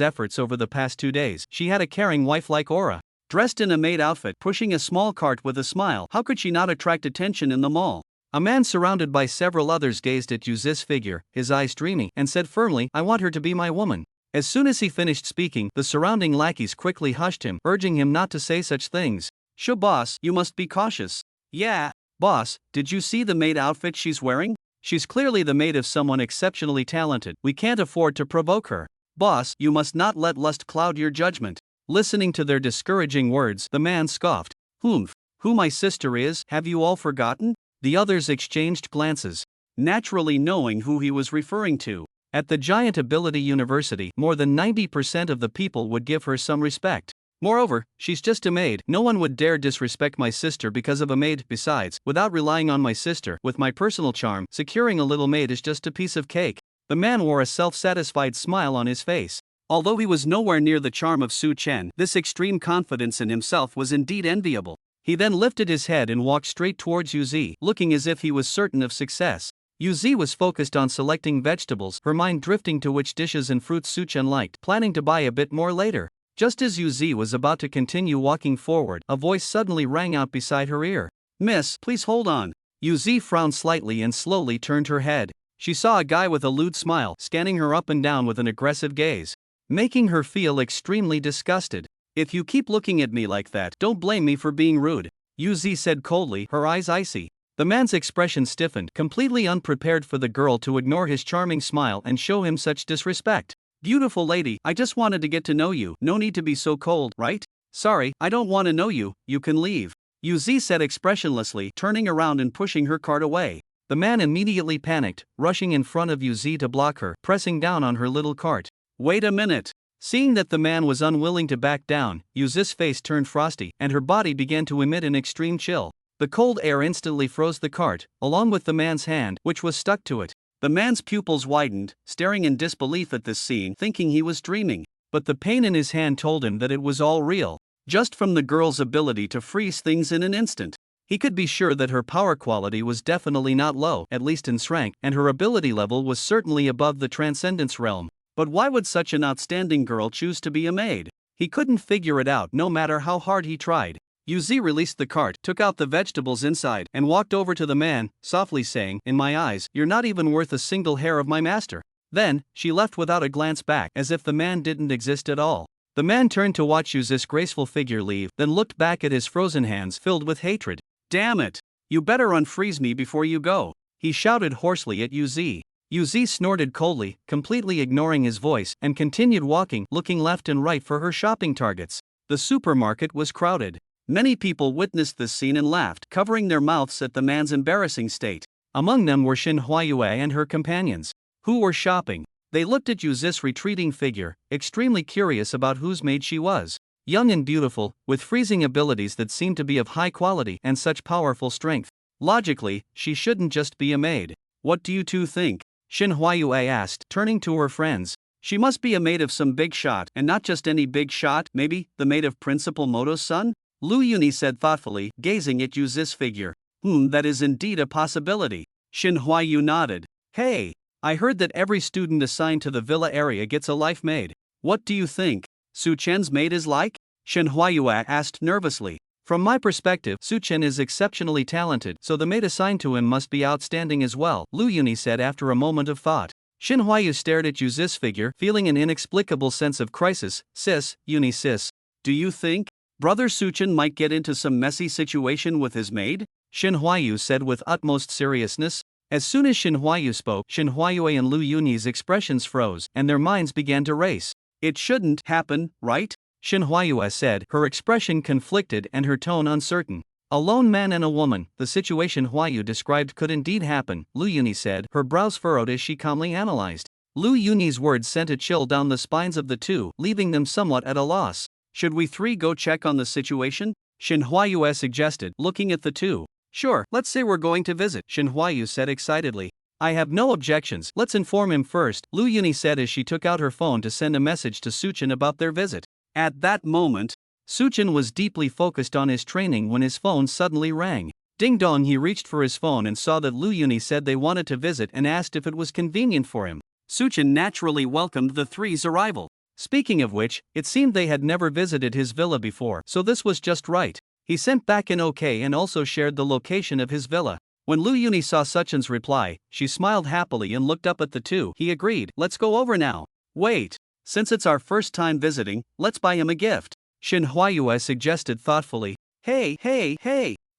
efforts over the past 2 days, she had a caring wife-like aura. Dressed in a maid outfit, pushing a small cart with a smile, how could she not attract attention in the mall? A man surrounded by several others gazed at Yuzi's figure, his eyes dreamy, and said firmly, I want her to be my woman. As soon as he finished speaking, the surrounding lackeys quickly hushed him, urging him not to say such things. Sure boss, you must be cautious. Yeah. Boss, did you see the maid outfit she's wearing? She's clearly the maid of someone exceptionally talented. We can't afford to provoke her. Boss, you must not let lust cloud your judgment. Listening to their discouraging words, the man scoffed. Who my sister is, have you all forgotten? The others exchanged glances, naturally knowing who he was referring to. At the Giant Ability University, more than 90% of the people would give her some respect. Moreover, she's just a maid. No one would dare disrespect my sister because of a maid. Besides, without relying on my sister, with my personal charm, securing a little maid is just a piece of cake. The man wore a self-satisfied smile on his face. Although he was nowhere near the charm of Su-chen, this extreme confidence in himself was indeed enviable. He then lifted his head and walked straight towards Yuzi, looking as if he was certain of success. Yuzi was focused on selecting vegetables, her mind drifting to which dishes and fruits Su-chen liked, planning to buy a bit more later. Just as Yuzi was about to continue walking forward, a voice suddenly rang out beside her ear. Miss, please hold on. Yuzi frowned slightly and slowly turned her head. She saw a guy with a lewd smile, scanning her up and down with an aggressive gaze, making her feel extremely disgusted. If you keep looking at me like that, don't blame me for being rude, Yuzi said coldly, her eyes icy. The man's expression stiffened, completely unprepared for the girl to ignore his charming smile and show him such disrespect. Beautiful lady, I just wanted to get to know you, no need to be so cold, right? Sorry, I don't want to know you, you can leave. Yuzi said expressionlessly, turning around and pushing her cart away. The man immediately panicked, rushing in front of Yuzi to block her, pressing down on her little cart. Wait a minute. Seeing that the man was unwilling to back down, Yuzi's face turned frosty, and her body began to emit an extreme chill. The cold air instantly froze the cart, along with the man's hand, which was stuck to it. The man's pupils widened, staring in disbelief at this scene, thinking he was dreaming. But the pain in his hand told him that it was all real. Just from the girl's ability to freeze things in an instant, he could be sure that her power quality was definitely not low, at least in rank, and her ability level was certainly above the transcendence realm. But why would such an outstanding girl choose to be a maid? He couldn't figure it out no matter how hard he tried. Yuzi released the cart, took out the vegetables inside, and walked over to the man, softly saying, "In my eyes, you're not even worth a single hair of my master." Then, she left without a glance back, as if the man didn't exist at all. The man turned to watch Yuzi's graceful figure leave, then looked back at his frozen hands filled with hatred. "Damn it! You better unfreeze me before you go," he shouted hoarsely at Yuzi. Yuzi snorted coldly, completely ignoring his voice, and continued walking, looking left and right for her shopping targets. The supermarket was crowded. Many people witnessed this scene and laughed, covering their mouths at the man's embarrassing state. Among them were Shin Huayue and her companions, who were shopping. They looked at Yuzi's retreating figure, extremely curious about whose maid she was. Young and beautiful, with freezing abilities that seemed to be of high quality and such powerful strength. Logically, she shouldn't just be a maid. What do you two think? Shin Huayue asked, turning to her friends. She must be a maid of some big shot, and not just any big shot, maybe the maid of Principal Moto's son? Lu Yuni said thoughtfully, gazing at Yuzi's figure. That is indeed a possibility. Shin Huayu nodded. Hey, I heard that every student assigned to the villa area gets a life maid. What do you think Su Chen's maid is like? Shin Huayu asked nervously. From my perspective, Su Chen is exceptionally talented, so the maid assigned to him must be outstanding as well, Lu Yuni said after a moment of thought. Shin Huayu stared at Yuzi's figure, feeling an inexplicable sense of crisis. Sis, Yuni sis. Do you think Brother Suchen might get into some messy situation with his maid? Shin Huayu said with utmost seriousness. As soon as Shin Huayu spoke, Shin Huayue and Lu Yuni's expressions froze, and their minds began to race. It shouldn't happen, right? Shin Huayue said, her expression conflicted and her tone uncertain. A lone man and a woman, the situation Huayu described could indeed happen, Lu Yuni said, her brows furrowed as she calmly analyzed. Lu Yuni's words sent a chill down the spines of the two, leaving them somewhat at a loss. Should we three go check on the situation? Shin Huayue suggested, looking at the two. Sure, let's say we're going to visit, Shin Huayu said excitedly. I have no objections, let's inform him first, Lu Yuni said as she took out her phone to send a message to Suchen about their visit. At that moment, Suchen was deeply focused on his training when his phone suddenly rang. Ding dong, he reached for his phone and saw that Lu Yuni said they wanted to visit and asked if it was convenient for him. Suchen naturally welcomed the three's arrival. Speaking of which, it seemed they had never visited his villa before, so this was just right. He sent back an okay and also shared the location of his villa. When Lu Yuni saw Suchen's reply, she smiled happily and looked up at the two. He agreed, let's go over now. Wait, since it's our first time visiting, let's buy him a gift. Shin Huayue suggested thoughtfully. Hey,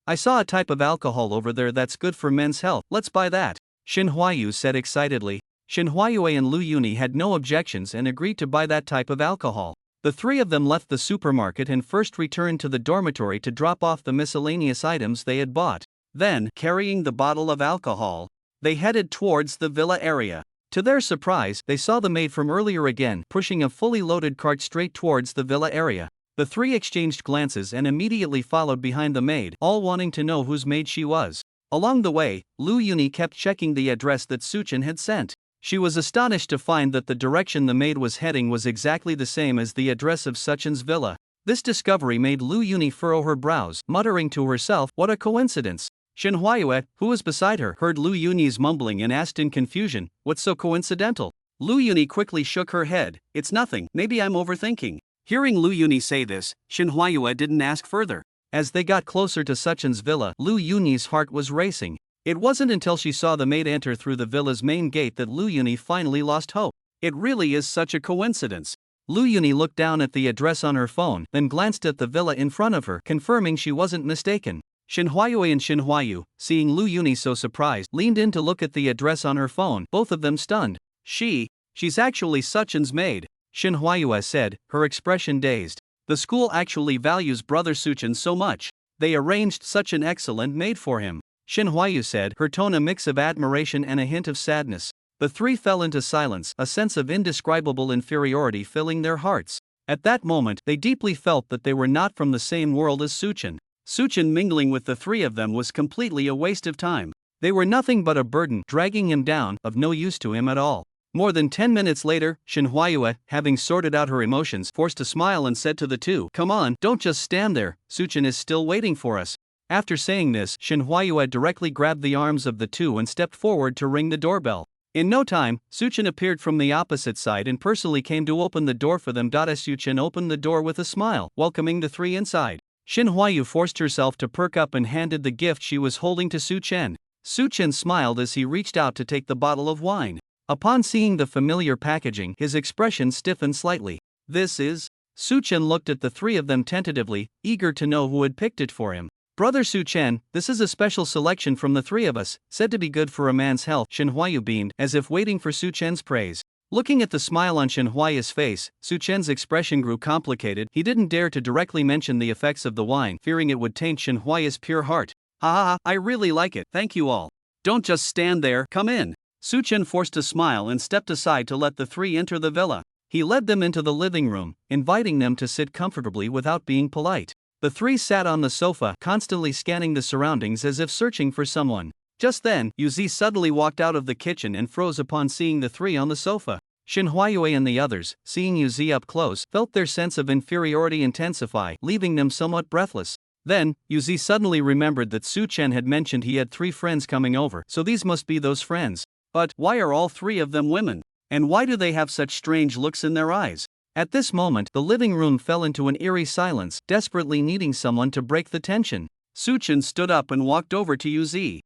I saw a type of alcohol over there that's good for men's health, let's buy that. Shin Huayu said excitedly. Shin Huayue and Lu Yuni had no objections and agreed to buy that type of alcohol. The three of them left the supermarket and first returned to the dormitory to drop off the miscellaneous items they had bought. Then, carrying the bottle of alcohol, they headed towards the villa area. To their surprise, they saw the maid from earlier again, pushing a fully loaded cart straight towards the villa area. The three exchanged glances and immediately followed behind the maid, all wanting to know whose maid she was. Along the way, Lu Yuni kept checking the address that Suchen had sent. She was astonished to find that the direction the maid was heading was exactly the same as the address of Suchen's villa. This discovery made Lu Yuni furrow her brows, muttering to herself, what a coincidence. Shin Huayue, who was beside her, heard Lu Yuni's mumbling and asked in confusion, what's so coincidental? Lu Yuni quickly shook her head, it's nothing, maybe I'm overthinking. Hearing Lu Yuni say this, Shin Huayue didn't ask further. As they got closer to Suchen's villa, Lu Yuni's heart was racing. It wasn't until she saw the maid enter through the villa's main gate that Lu Yuni finally lost hope. It really is such a coincidence. Lu Yuni looked down at the address on her phone, then glanced at the villa in front of her, confirming she wasn't mistaken. Shin Huayue and Shin Huayu, seeing Lu Yuni so surprised, leaned in to look at the address on her phone, both of them stunned. She's actually Suchin's maid, Shin Huayue said, her expression dazed. The school actually values brother Suchin so much. They arranged such an excellent maid for him, Shin Huayu said, her tone a mix of admiration and a hint of sadness. The three fell into silence, a sense of indescribable inferiority filling their hearts. At that moment, they deeply felt that they were not from the same world as Suchin. Suchin mingling with the three of them was completely a waste of time. They were nothing but a burden, dragging him down, of no use to him at all. More than 10 minutes later, Shin Huayue, having sorted out her emotions, forced a smile and said to the two, "Come on, don't just stand there, Suchin is still waiting for us." After saying this, Shin Huayue directly grabbed the arms of the two and stepped forward to ring the doorbell. In no time, Suchin appeared from the opposite side and personally came to open the door for them. Suchin opened the door with a smile, welcoming the three inside. Shin Huayu forced herself to perk up and handed the gift she was holding to Suchin. Suchin smiled as he reached out to take the bottle of wine. Upon seeing the familiar packaging, his expression stiffened slightly. "This is?" Suchin looked at the three of them tentatively, eager to know who had picked it for him. "Brother Suchin, this is a special selection from the three of us, said to be good for a man's health," Shin Huayu beamed, as if waiting for Suchin's praise. Looking at the smile on Shin Huayu's face, Suchin's expression grew complicated. He didn't dare to directly mention the effects of the wine, fearing it would taint Shin Huayu's pure heart. "Ha ha ha, I really like it, thank you all. Don't just stand there, come in." Suchin forced a smile and stepped aside to let the three enter the villa. He led them into the living room, inviting them to sit comfortably without being polite. The three sat on the sofa, constantly scanning the surroundings as if searching for someone. Just then, Yuzi suddenly walked out of the kitchen and froze upon seeing the three on the sofa. Shin Huayue and the others, seeing Yuzi up close, felt their sense of inferiority intensify, leaving them somewhat breathless. Then, Yuzi suddenly remembered that Suchin had mentioned he had 3 friends coming over, so these must be those friends. But why are all 3 of them women? And why do they have such strange looks in their eyes? At this moment, the living room fell into an eerie silence, desperately needing someone to break the tension. Suchin stood up and walked over to Yuzi.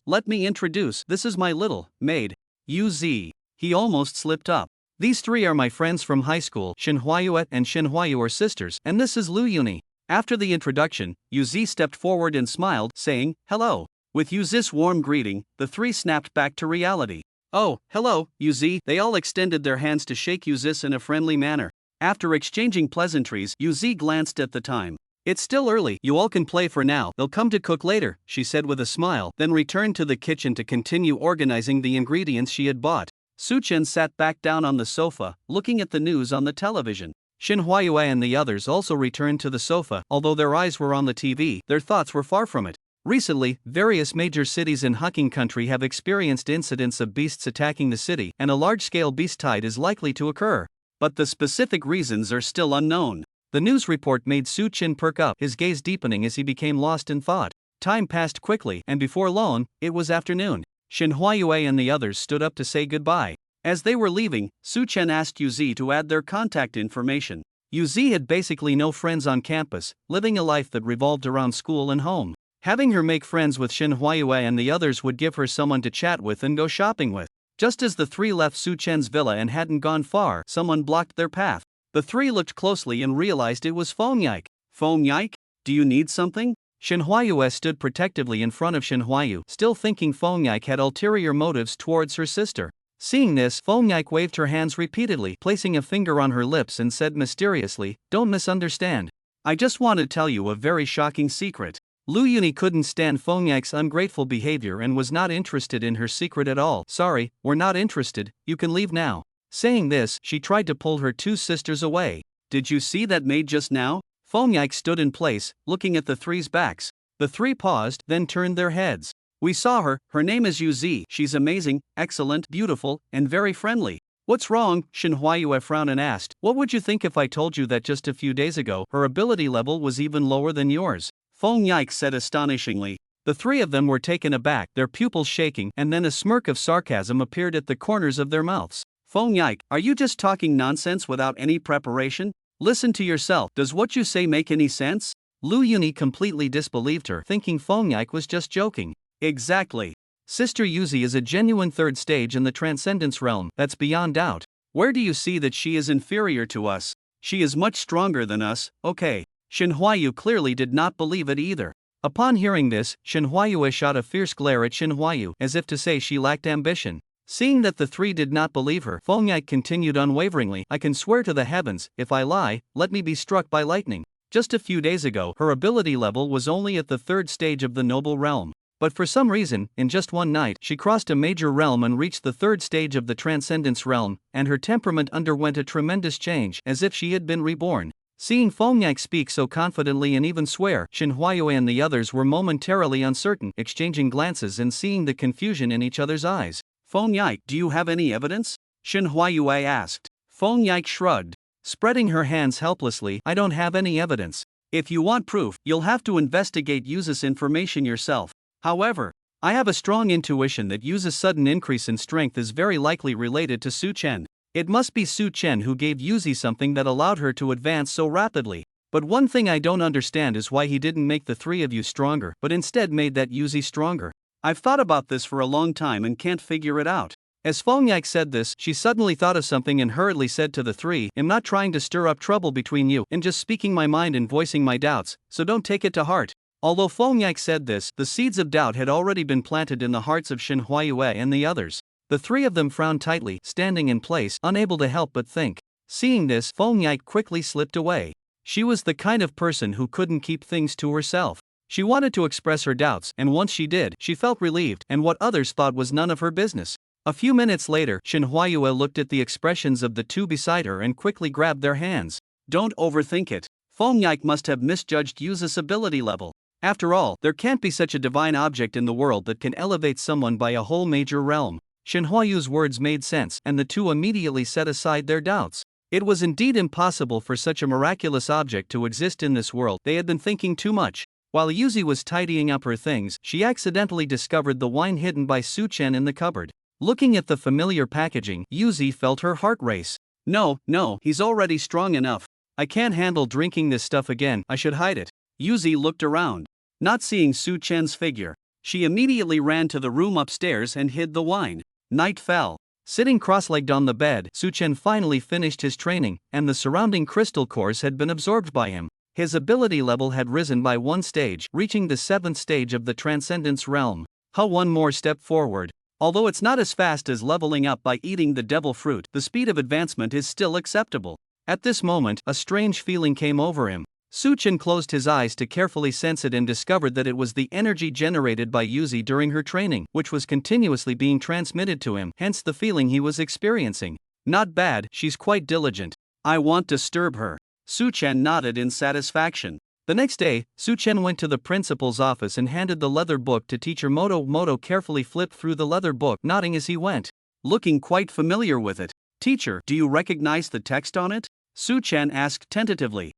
Let me introduce, this is my little maid, Yuzi. He almost slipped up. "These 3 are my friends from high school, Shin Huayue and Shin Huayu are sisters, and this is Lu Yuni." After the introduction, Yuzi stepped forward and smiled, saying, "Hello." With Yuzi's warm greeting, the 3 snapped back to reality. "Oh, hello, Yuzi." They all extended their hands to shake Yuzi in a friendly manner. After exchanging pleasantries, Yuzi glanced at the time. "It's still early, you all can play for now, they'll come to cook later," she said with a smile, then returned to the kitchen to continue organizing the ingredients she had bought. Suchin sat back down on the sofa, looking at the news on the television. Shin Huayue and the others also returned to the sofa. Although their eyes were on the TV, their thoughts were far from it. Recently, various major cities in Hucking Country have experienced incidents of beasts attacking the city, and a large-scale beast tide is likely to occur. But the specific reasons are still unknown. The news report made Suchin perk up, his gaze deepening as he became lost in thought. Time passed quickly, and before long, it was afternoon. Shin Huayue and the others stood up to say goodbye. As they were leaving, Suchin asked Yuzi to add their contact information. Yuzi had basically no friends on campus, living a life that revolved around school and home. Having her make friends with Shin Huayue and the others would give her someone to chat with and go shopping with. Just as the 3 left Suchin's villa and hadn't gone far, someone blocked their path. The 3 looked closely and realized it was Fengyike. "Fengyike? Do you need something?" Shin Huayue stood protectively in front of Shin Huayu, still thinking Fengyike had ulterior motives towards her sister. Seeing this, Fengyike waved her hands repeatedly, placing a finger on her lips and said mysteriously, "Don't misunderstand. I just want to tell you a very shocking secret." Lu Yuni couldn't stand Fengyike's ungrateful behavior and was not interested in her secret at all. "Sorry, we're not interested, you can leave now." Saying this, she tried to pull her 2 sisters away. "Did you see that maid just now?" Fengyike stood in place, looking at the 3's backs. The 3 paused, then turned their heads. "We saw her, her name is Yuzi, she's amazing, excellent, beautiful, and very friendly." "What's wrong?" Shin Huayue frowned and asked. "What would you think if I told you that just a few days ago, her ability level was even lower than yours?" Fengyike said astonishingly. The 3 of them were taken aback, their pupils shaking, and then a smirk of sarcasm appeared at the corners of their mouths. "Fengyike, are you just talking nonsense without any preparation? Listen to yourself, does what you say make any sense?" Lu Yuni completely disbelieved her, thinking Fengyike was just joking. "Exactly. Sister Yuzi is a genuine 3rd stage in the Transcendence realm, that's beyond doubt. Where do you see that she is inferior to us? She is much stronger than us, okay." Shin Huayu clearly did not believe it either. Upon hearing this, Shen Huayue shot a fierce glare at Shen Huayu, as if to say she lacked ambition. Seeing that the three did not believe her, Feng Yike continued unwaveringly, I can swear to the heavens, if I lie, let me be struck by lightning. Just a few days ago, her ability level was only at the 3rd stage of the noble realm. But for some reason, in just one night, she crossed a major realm and reached the 3rd stage of the transcendence realm, and her temperament underwent a tremendous change, as if she had been reborn. Seeing Feng Yike speak so confidently and even swear, Shen Huayue and the others were momentarily uncertain, exchanging glances and seeing the confusion in each other's eyes. Feng Yike, do you have any evidence? Shen Huayue asked. Feng Yike shrugged, spreading her hands helplessly, I don't have any evidence. If you want proof, you'll have to investigate Yuzu's information yourself. However, I have a strong intuition that Yuzu's sudden increase in strength is very likely related to Su Chen. It must be Su Chen who gave Yuzi something that allowed her to advance so rapidly. But one thing I don't understand is why he didn't make the three of you stronger, but instead made that Yuzi stronger. I've thought about this for a long time and can't figure it out. As Feng Yike said this, she suddenly thought of something and hurriedly said to the three, I'm not trying to stir up trouble between you, I'm just speaking my mind and voicing my doubts, so don't take it to heart. Although Feng Yike said this, the seeds of doubt had already been planted in the hearts of Shen Huayue and the others. The three of them frowned tightly, standing in place, unable to help but think. Seeing this, Feng Yike quickly slipped away. She was the kind of person who couldn't keep things to herself. She wanted to express her doubts, and once she did, she felt relieved, and what others thought was none of her business. A few minutes later, Shen Huayue looked at the expressions of the two beside her and quickly grabbed their hands. Don't overthink it. Feng Yike must have misjudged Yuzu's ability level. After all, there can't be such a divine object in the world that can elevate someone by a whole major realm. Shen Huayu's words made sense, and the two immediately set aside their doubts. It was indeed impossible for such a miraculous object to exist in this world, they had been thinking too much. While Yuzi was tidying up her things, she accidentally discovered the wine hidden by Su Chen in the cupboard. Looking at the familiar packaging, Yuzi felt her heart race. No, he's already strong enough. I can't handle drinking this stuff again, I should hide it. Yuzi looked around. Not seeing Su Chen's figure, she immediately ran to the room upstairs and hid the wine. Night fell. Sitting cross-legged on the bed, Su Chen finally finished his training, and the surrounding crystal cores had been absorbed by him. His ability level had risen by 1 stage, reaching the 7th stage of the Transcendence Realm. One more step forward. Although it's not as fast as leveling up by eating the devil fruit, the speed of advancement is still acceptable. At this moment, a strange feeling came over him. Su Chen closed his eyes to carefully sense it and discovered that it was the energy generated by Yuzi during her training, which was continuously being transmitted to him, hence the feeling he was experiencing. Not bad, she's quite diligent. I won't disturb her. Su Chen nodded in satisfaction. The next day, Su Chen went to the principal's office and handed the leather book to teacher Moto. Moto carefully flipped through the leather book, nodding as he went, looking quite familiar with it. Teacher, do you recognize the text on it? Su Chen asked tentatively.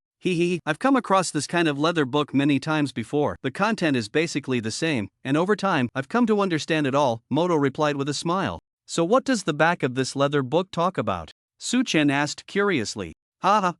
I've come across this kind of leather book many times before. The content is basically the same, and over time, I've come to understand it all, Moto replied with a smile. So what does the back of this leather book talk about? Su Chen asked curiously.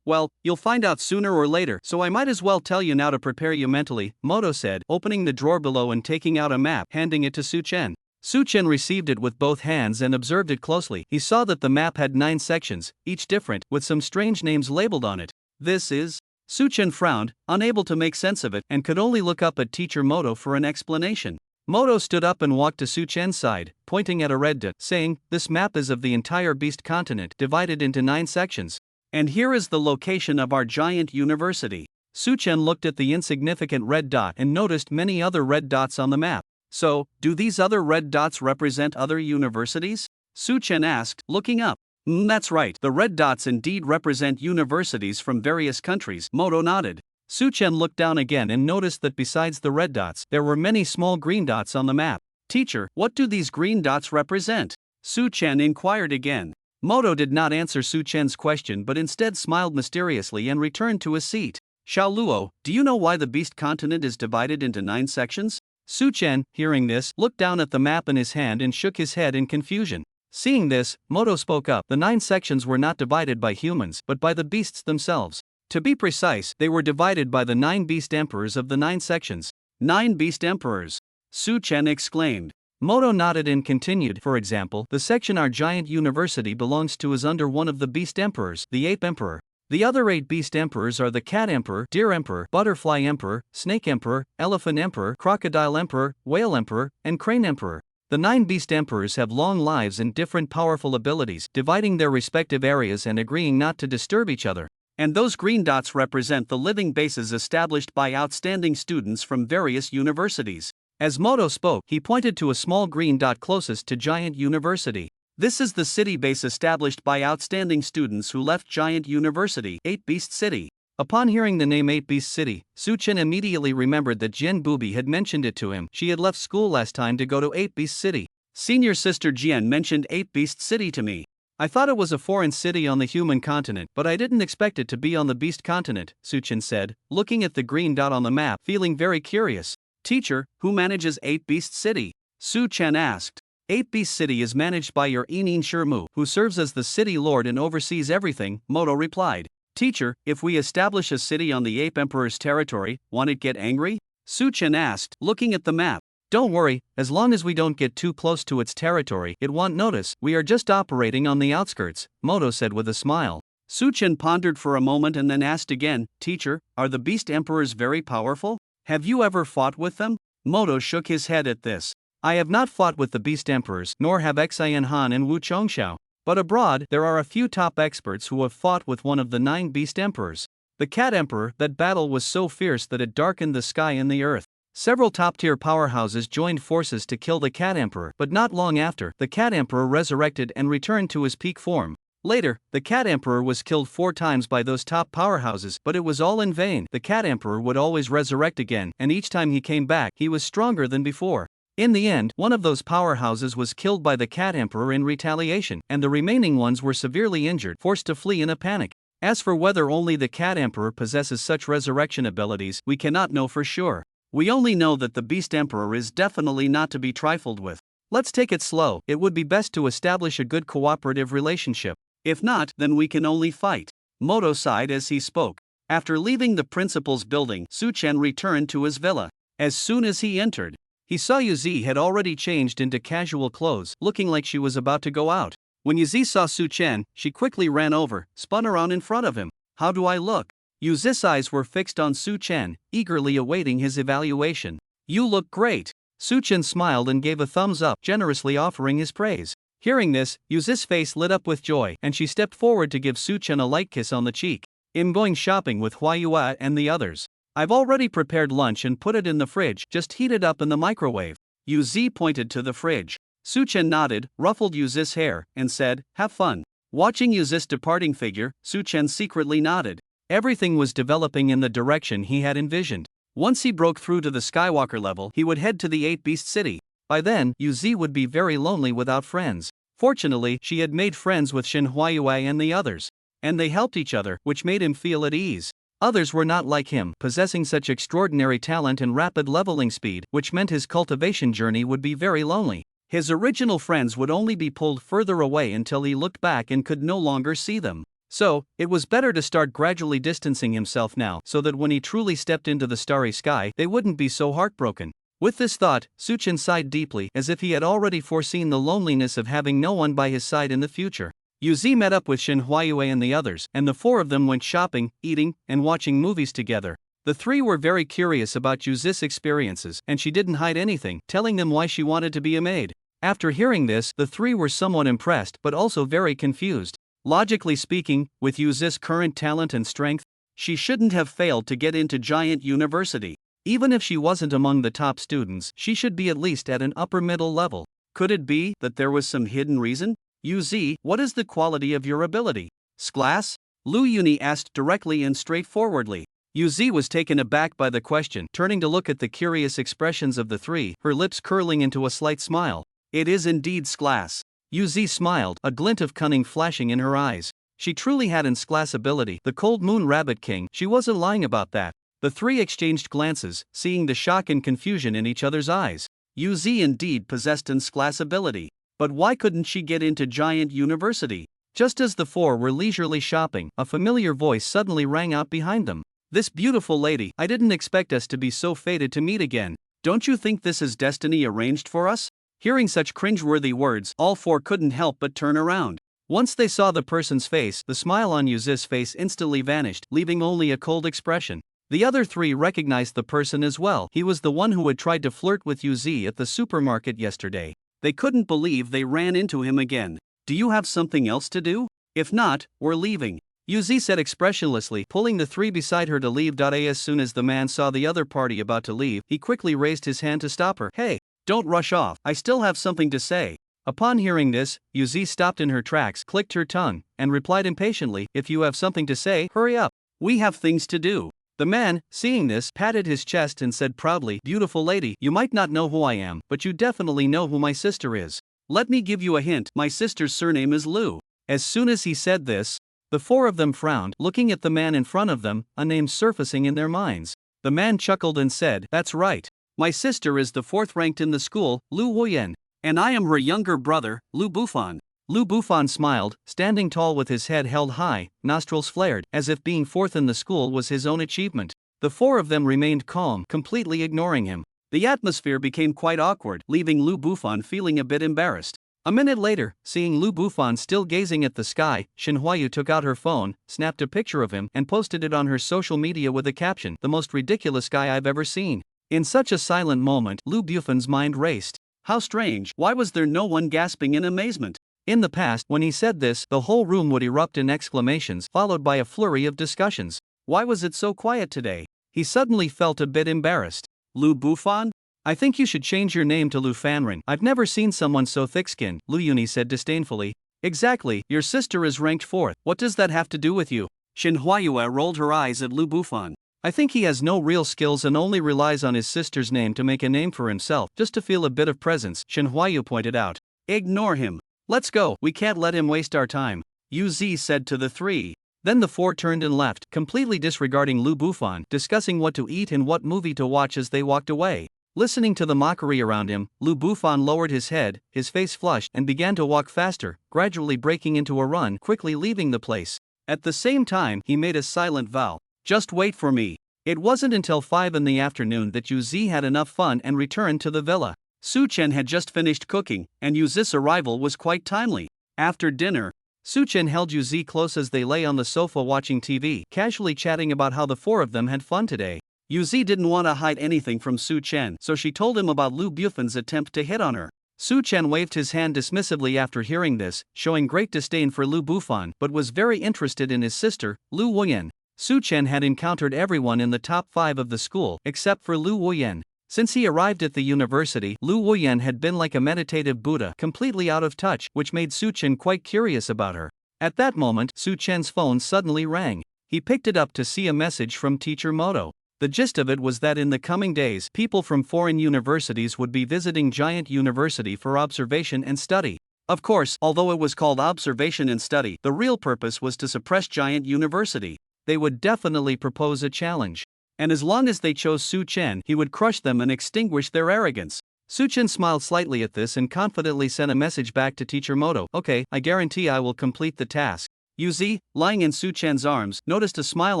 Well, you'll find out sooner or later, so I might as well tell you now to prepare you mentally, Moto said, opening the drawer below and taking out a map, handing it to Su Chen. Su Chen received it with both hands and observed it closely. He saw that the map had 9 sections, each different, with some strange names labeled on it. This is? Su Chen frowned, unable to make sense of it, and could only look up at teacher Moto for an explanation. Moto stood up and walked to Su Chen's side, pointing at a red dot, saying, this map is of the entire Beast continent, divided into 9 sections. And here is the location of our giant university. Su Chen looked at the insignificant red dot and noticed many other red dots on the map. So, do these other red dots represent other universities? Su Chen asked, looking up. That's right, the red dots indeed represent universities from various countries, Moto nodded. Su Chen looked down again and noticed that besides the red dots, there were many small green dots on the map. Teacher, what do these green dots represent? Su Chen inquired again. Moto did not answer Su Chen's question but instead smiled mysteriously and returned to his seat. Xiao Luo, do you know why the Beast continent is divided into 9 sections? Su Chen, hearing this, looked down at the map in his hand and shook his head in confusion. Seeing this, Moto spoke up. The 9 sections were not divided by humans, but by the beasts themselves. To be precise, they were divided by the 9 beast emperors of the 9 sections. 9 beast emperors! Su Chen exclaimed. Moto nodded and continued. For example, the section our giant university belongs to is under one of the beast emperors, the ape emperor. The other 8 beast emperors are the Cat Emperor, Deer Emperor, Butterfly Emperor, Snake Emperor, Elephant Emperor, Crocodile Emperor, Whale Emperor, and Crane Emperor. The 9 beast emperors have long lives and different powerful abilities, dividing their respective areas and agreeing not to disturb each other. And those green dots represent the living bases established by outstanding students from various universities. As Moto spoke, he pointed to a small green dot closest to Giant University. This is the city base established by outstanding students who left Giant University, 8 Beast City. Upon hearing the name 8 Beast City, Su-Chen immediately remembered that Jian Booby had mentioned it to him. She had left school last time to go to 8 Beast City. Senior sister Jian mentioned 8 Beast City to me. I thought it was a foreign city on the human continent, but I didn't expect it to be on the beast continent, Su-Chen said, looking at the green dot on the map, feeling very curious. Teacher, who manages 8 Beast City? Su-Chen asked. 8 Beast City is managed by your Inin Shirmu, who serves as the city lord and oversees everything, Moto replied. Teacher, if we establish a city on the Ape Emperor's territory, won't it get angry? Su-Chen asked, looking at the map. Don't worry, as long as we don't get too close to its territory, it won't notice. We are just operating on the outskirts, Moto said with a smile. Su-Chen pondered for a moment and then asked again, Teacher, are the Beast Emperors very powerful? Have you ever fought with them? Moto shook his head at this. I have not fought with the Beast Emperors, nor have Xian Han and Wu Chongxiao. But abroad, there are a few top experts who have fought with one of the 9 Beast Emperors. The Cat Emperor. That battle was so fierce that it darkened the sky and the earth. Several top-tier powerhouses joined forces to kill the Cat Emperor, but not long after, the Cat Emperor resurrected and returned to his peak form. Later, the Cat Emperor was killed 4 times by those top powerhouses, but it was all in vain. The Cat Emperor would always resurrect again, and each time he came back, he was stronger than before. In the end, one of those powerhouses was killed by the Cat Emperor in retaliation, and the remaining ones were severely injured, forced to flee in a panic. As for whether only the Cat Emperor possesses such resurrection abilities, we cannot know for sure. We only know that the Beast Emperor is definitely not to be trifled with. Let's take it slow. It would be best to establish a good cooperative relationship. If not, then we can only fight. Moto sighed as he spoke. After leaving the principal's building, Su-Chen returned to his villa. As soon as he entered, he saw Yuzi had already changed into casual clothes, looking like she was about to go out. When Yuzi saw Su-Chen, she quickly ran over, spun around in front of him. How do I look? Yuzi's eyes were fixed on Su-Chen, eagerly awaiting his evaluation. You look great. Su-Chen smiled and gave a thumbs up, generously offering his praise. Hearing this, Yuzi's face lit up with joy, and she stepped forward to give Su-Chen a light kiss on the cheek. I'm going shopping with Huayua and the others. I've already prepared lunch and put it in the fridge, just heat it up in the microwave. Yuzi pointed to the fridge. Su-Chen nodded, ruffled Yuzi's hair, and said, have fun. Watching Yuzi's departing figure, Su-Chen secretly nodded. Everything was developing in the direction he had envisioned. Once he broke through to the Skywalker level, he would head to the 8 Beast City. By then, Yuzi would be very lonely without friends. Fortunately, she had made friends with Shin Huayue and the others. And they helped each other, which made him feel at ease. Others were not like him, possessing such extraordinary talent and rapid leveling speed, which meant his cultivation journey would be very lonely. His original friends would only be pulled further away until he looked back and could no longer see them. So, it was better to start gradually distancing himself now, so that when he truly stepped into the starry sky, they wouldn't be so heartbroken. With this thought, Su-Chen sighed deeply, as if he had already foreseen the loneliness of having no one by his side in the future. Yuzi met up with Shin Huayue and the others, and the 4 of them went shopping, eating, and watching movies together. The 3 were very curious about Yuzi's experiences, and she didn't hide anything, telling them why she wanted to be a maid. After hearing this, the 3 were somewhat impressed but also very confused. Logically speaking, with Yuzi's current talent and strength, she shouldn't have failed to get into Giant University. Even if she wasn't among the top students, she should be at least at an upper middle level. Could it be that there was some hidden reason? Yuzi, what is the quality of your ability? Class? Lu Yuni asked directly and straightforwardly. Yuzi was taken aback by the question, turning to look at the curious expressions of the 3, her lips curling into a slight smile. It is indeed Sklas. Yuzi smiled, a glint of cunning flashing in her eyes. She truly had an Sklas ability, the Cold Moon Rabbit King, she wasn't lying about that. The 3 exchanged glances, seeing the shock and confusion in each other's eyes. Yuzi indeed possessed an Sklas ability. But why couldn't she get into Giant University? Just as the 4 were leisurely shopping, a familiar voice suddenly rang out behind them. This beautiful lady, I didn't expect us to be so fated to meet again. Don't you think this is destiny arranged for us? Hearing such cringeworthy words, all 4 couldn't help but turn around. Once they saw the person's face, the smile on Yuzi's face instantly vanished, leaving only a cold expression. The other three recognized the person as well. He was the one who had tried to flirt with Yuzi at the supermarket yesterday. They couldn't believe they ran into him again. Do you have something else to do? If not, we're leaving, Yuzi said expressionlessly, pulling the three beside her to leave. As soon as the man saw the other party about to leave, he quickly raised his hand to stop her. Hey, don't rush off, I still have something to say. Upon hearing this, Yuzi stopped in her tracks, clicked her tongue, and replied impatiently, if you have something to say, hurry up. We have things to do. The man, seeing this, patted his chest and said proudly, beautiful lady, you might not know who I am, but you definitely know who my sister is. Let me give you a hint, my sister's surname is Liu. As soon as he said this, the four of them frowned, looking at the man in front of them, a name surfacing in their minds. The man chuckled and said, that's right. My sister is the fourth ranked in the school, Liu Wuyan. And I am her younger brother, Liu Bufan. Liu Bufan smiled, standing tall with his head held high, nostrils flared, as if being fourth in the school was his own achievement. The four of them remained calm, completely ignoring him. The atmosphere became quite awkward, leaving Liu Bufan feeling a bit embarrassed. A minute later, seeing Liu Bufan still gazing at the sky, Shin Huayu took out her phone, snapped a picture of him, and posted it on her social media with a caption, the most ridiculous guy I've ever seen. In such a silent moment, Liu Bufan's mind raced. How strange, why was there no one gasping in amazement? In the past, when he said this, the whole room would erupt in exclamations, followed by a flurry of discussions. Why was it so quiet today? He suddenly felt a bit embarrassed. Liu Bufan? I think you should change your name to Liu Fanren. I've never seen someone so thick-skinned, Liu Yuni said disdainfully. Exactly, your sister is ranked 4th. What does that have to do with you? Shin Huayue rolled her eyes at Liu Bufan. I think he has no real skills and only relies on his sister's name to make a name for himself, just to feel a bit of presence, Shin Huayu pointed out. Ignore him. Let's go, we can't let him waste our time, Yu Zi said to the three. Then the four turned and left, completely disregarding Liu Bufan, discussing what to eat and what movie to watch as they walked away. Listening to the mockery around him, Liu Bufan lowered his head, his face flushed, and began to walk faster, gradually breaking into a run, quickly leaving the place. At the same time, he made a silent vow. Just wait for me. It wasn't until 5 in the afternoon that Yu Zi had enough fun and returned to the villa. Su Chen had just finished cooking, and Yu Zi's arrival was quite timely. After dinner, Su Chen held Yu Zi close as they lay on the sofa watching TV, casually chatting about how the four of them had fun today. Yu Zi didn't want to hide anything from Su Chen, so she told him about Liu Bufan's attempt to hit on her. Su Chen waved his hand dismissively after hearing this, showing great disdain for Liu Bufan, but was very interested in his sister, Liu Wuyan. Su Chen had encountered everyone in the top 5 of the school, except for Liu Wuyan. Since he arrived at the university, Liu Wuyan had been like a meditative Buddha, completely out of touch, which made Su Chen quite curious about her. At that moment, Su Chen's phone suddenly rang. He picked it up to see a message from Teacher Moto. The gist of it was that in the coming days, people from foreign universities would be visiting Giant University for observation and study. Of course, although it was called observation and study, the real purpose was to suppress Giant University. They would definitely propose a challenge. And as long as they chose Su Chen, he would crush them and extinguish their arrogance. Su Chen smiled slightly at this and confidently sent a message back to Teacher Moto. Okay, I guarantee I will complete the task. Yu Zi, lying in Su Chen's arms, noticed a smile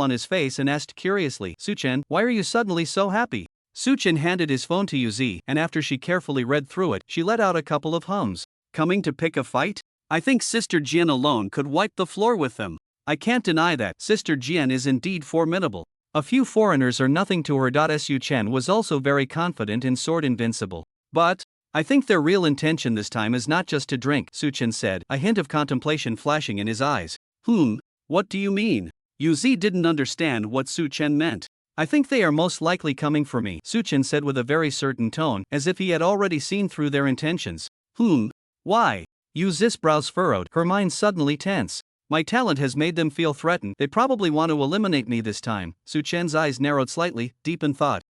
on his face and asked curiously, Su Chen, why are you suddenly so happy? Su Chen handed his phone to Yu Zi, and after she carefully read through it, she let out a couple of hums. Coming to pick a fight? I think Sister Jian alone could wipe the floor with them. I can't deny that Sister Jian is indeed formidable. A few foreigners are nothing to her. Su Chen was also very confident in Sword Invincible. But I think their real intention this time is not just to drink, Su Chen said, a hint of contemplation flashing in his eyes. What do you mean? Yu Zi didn't understand what Su Chen meant. I think they are most likely coming for me, Su Chen said with a very certain tone, as if he had already seen through their intentions. Why? Yu Zi's brows furrowed, her mind suddenly tense. My talent has made them feel threatened. They probably want to eliminate me this time. Su Chen's eyes narrowed slightly, deep in thought.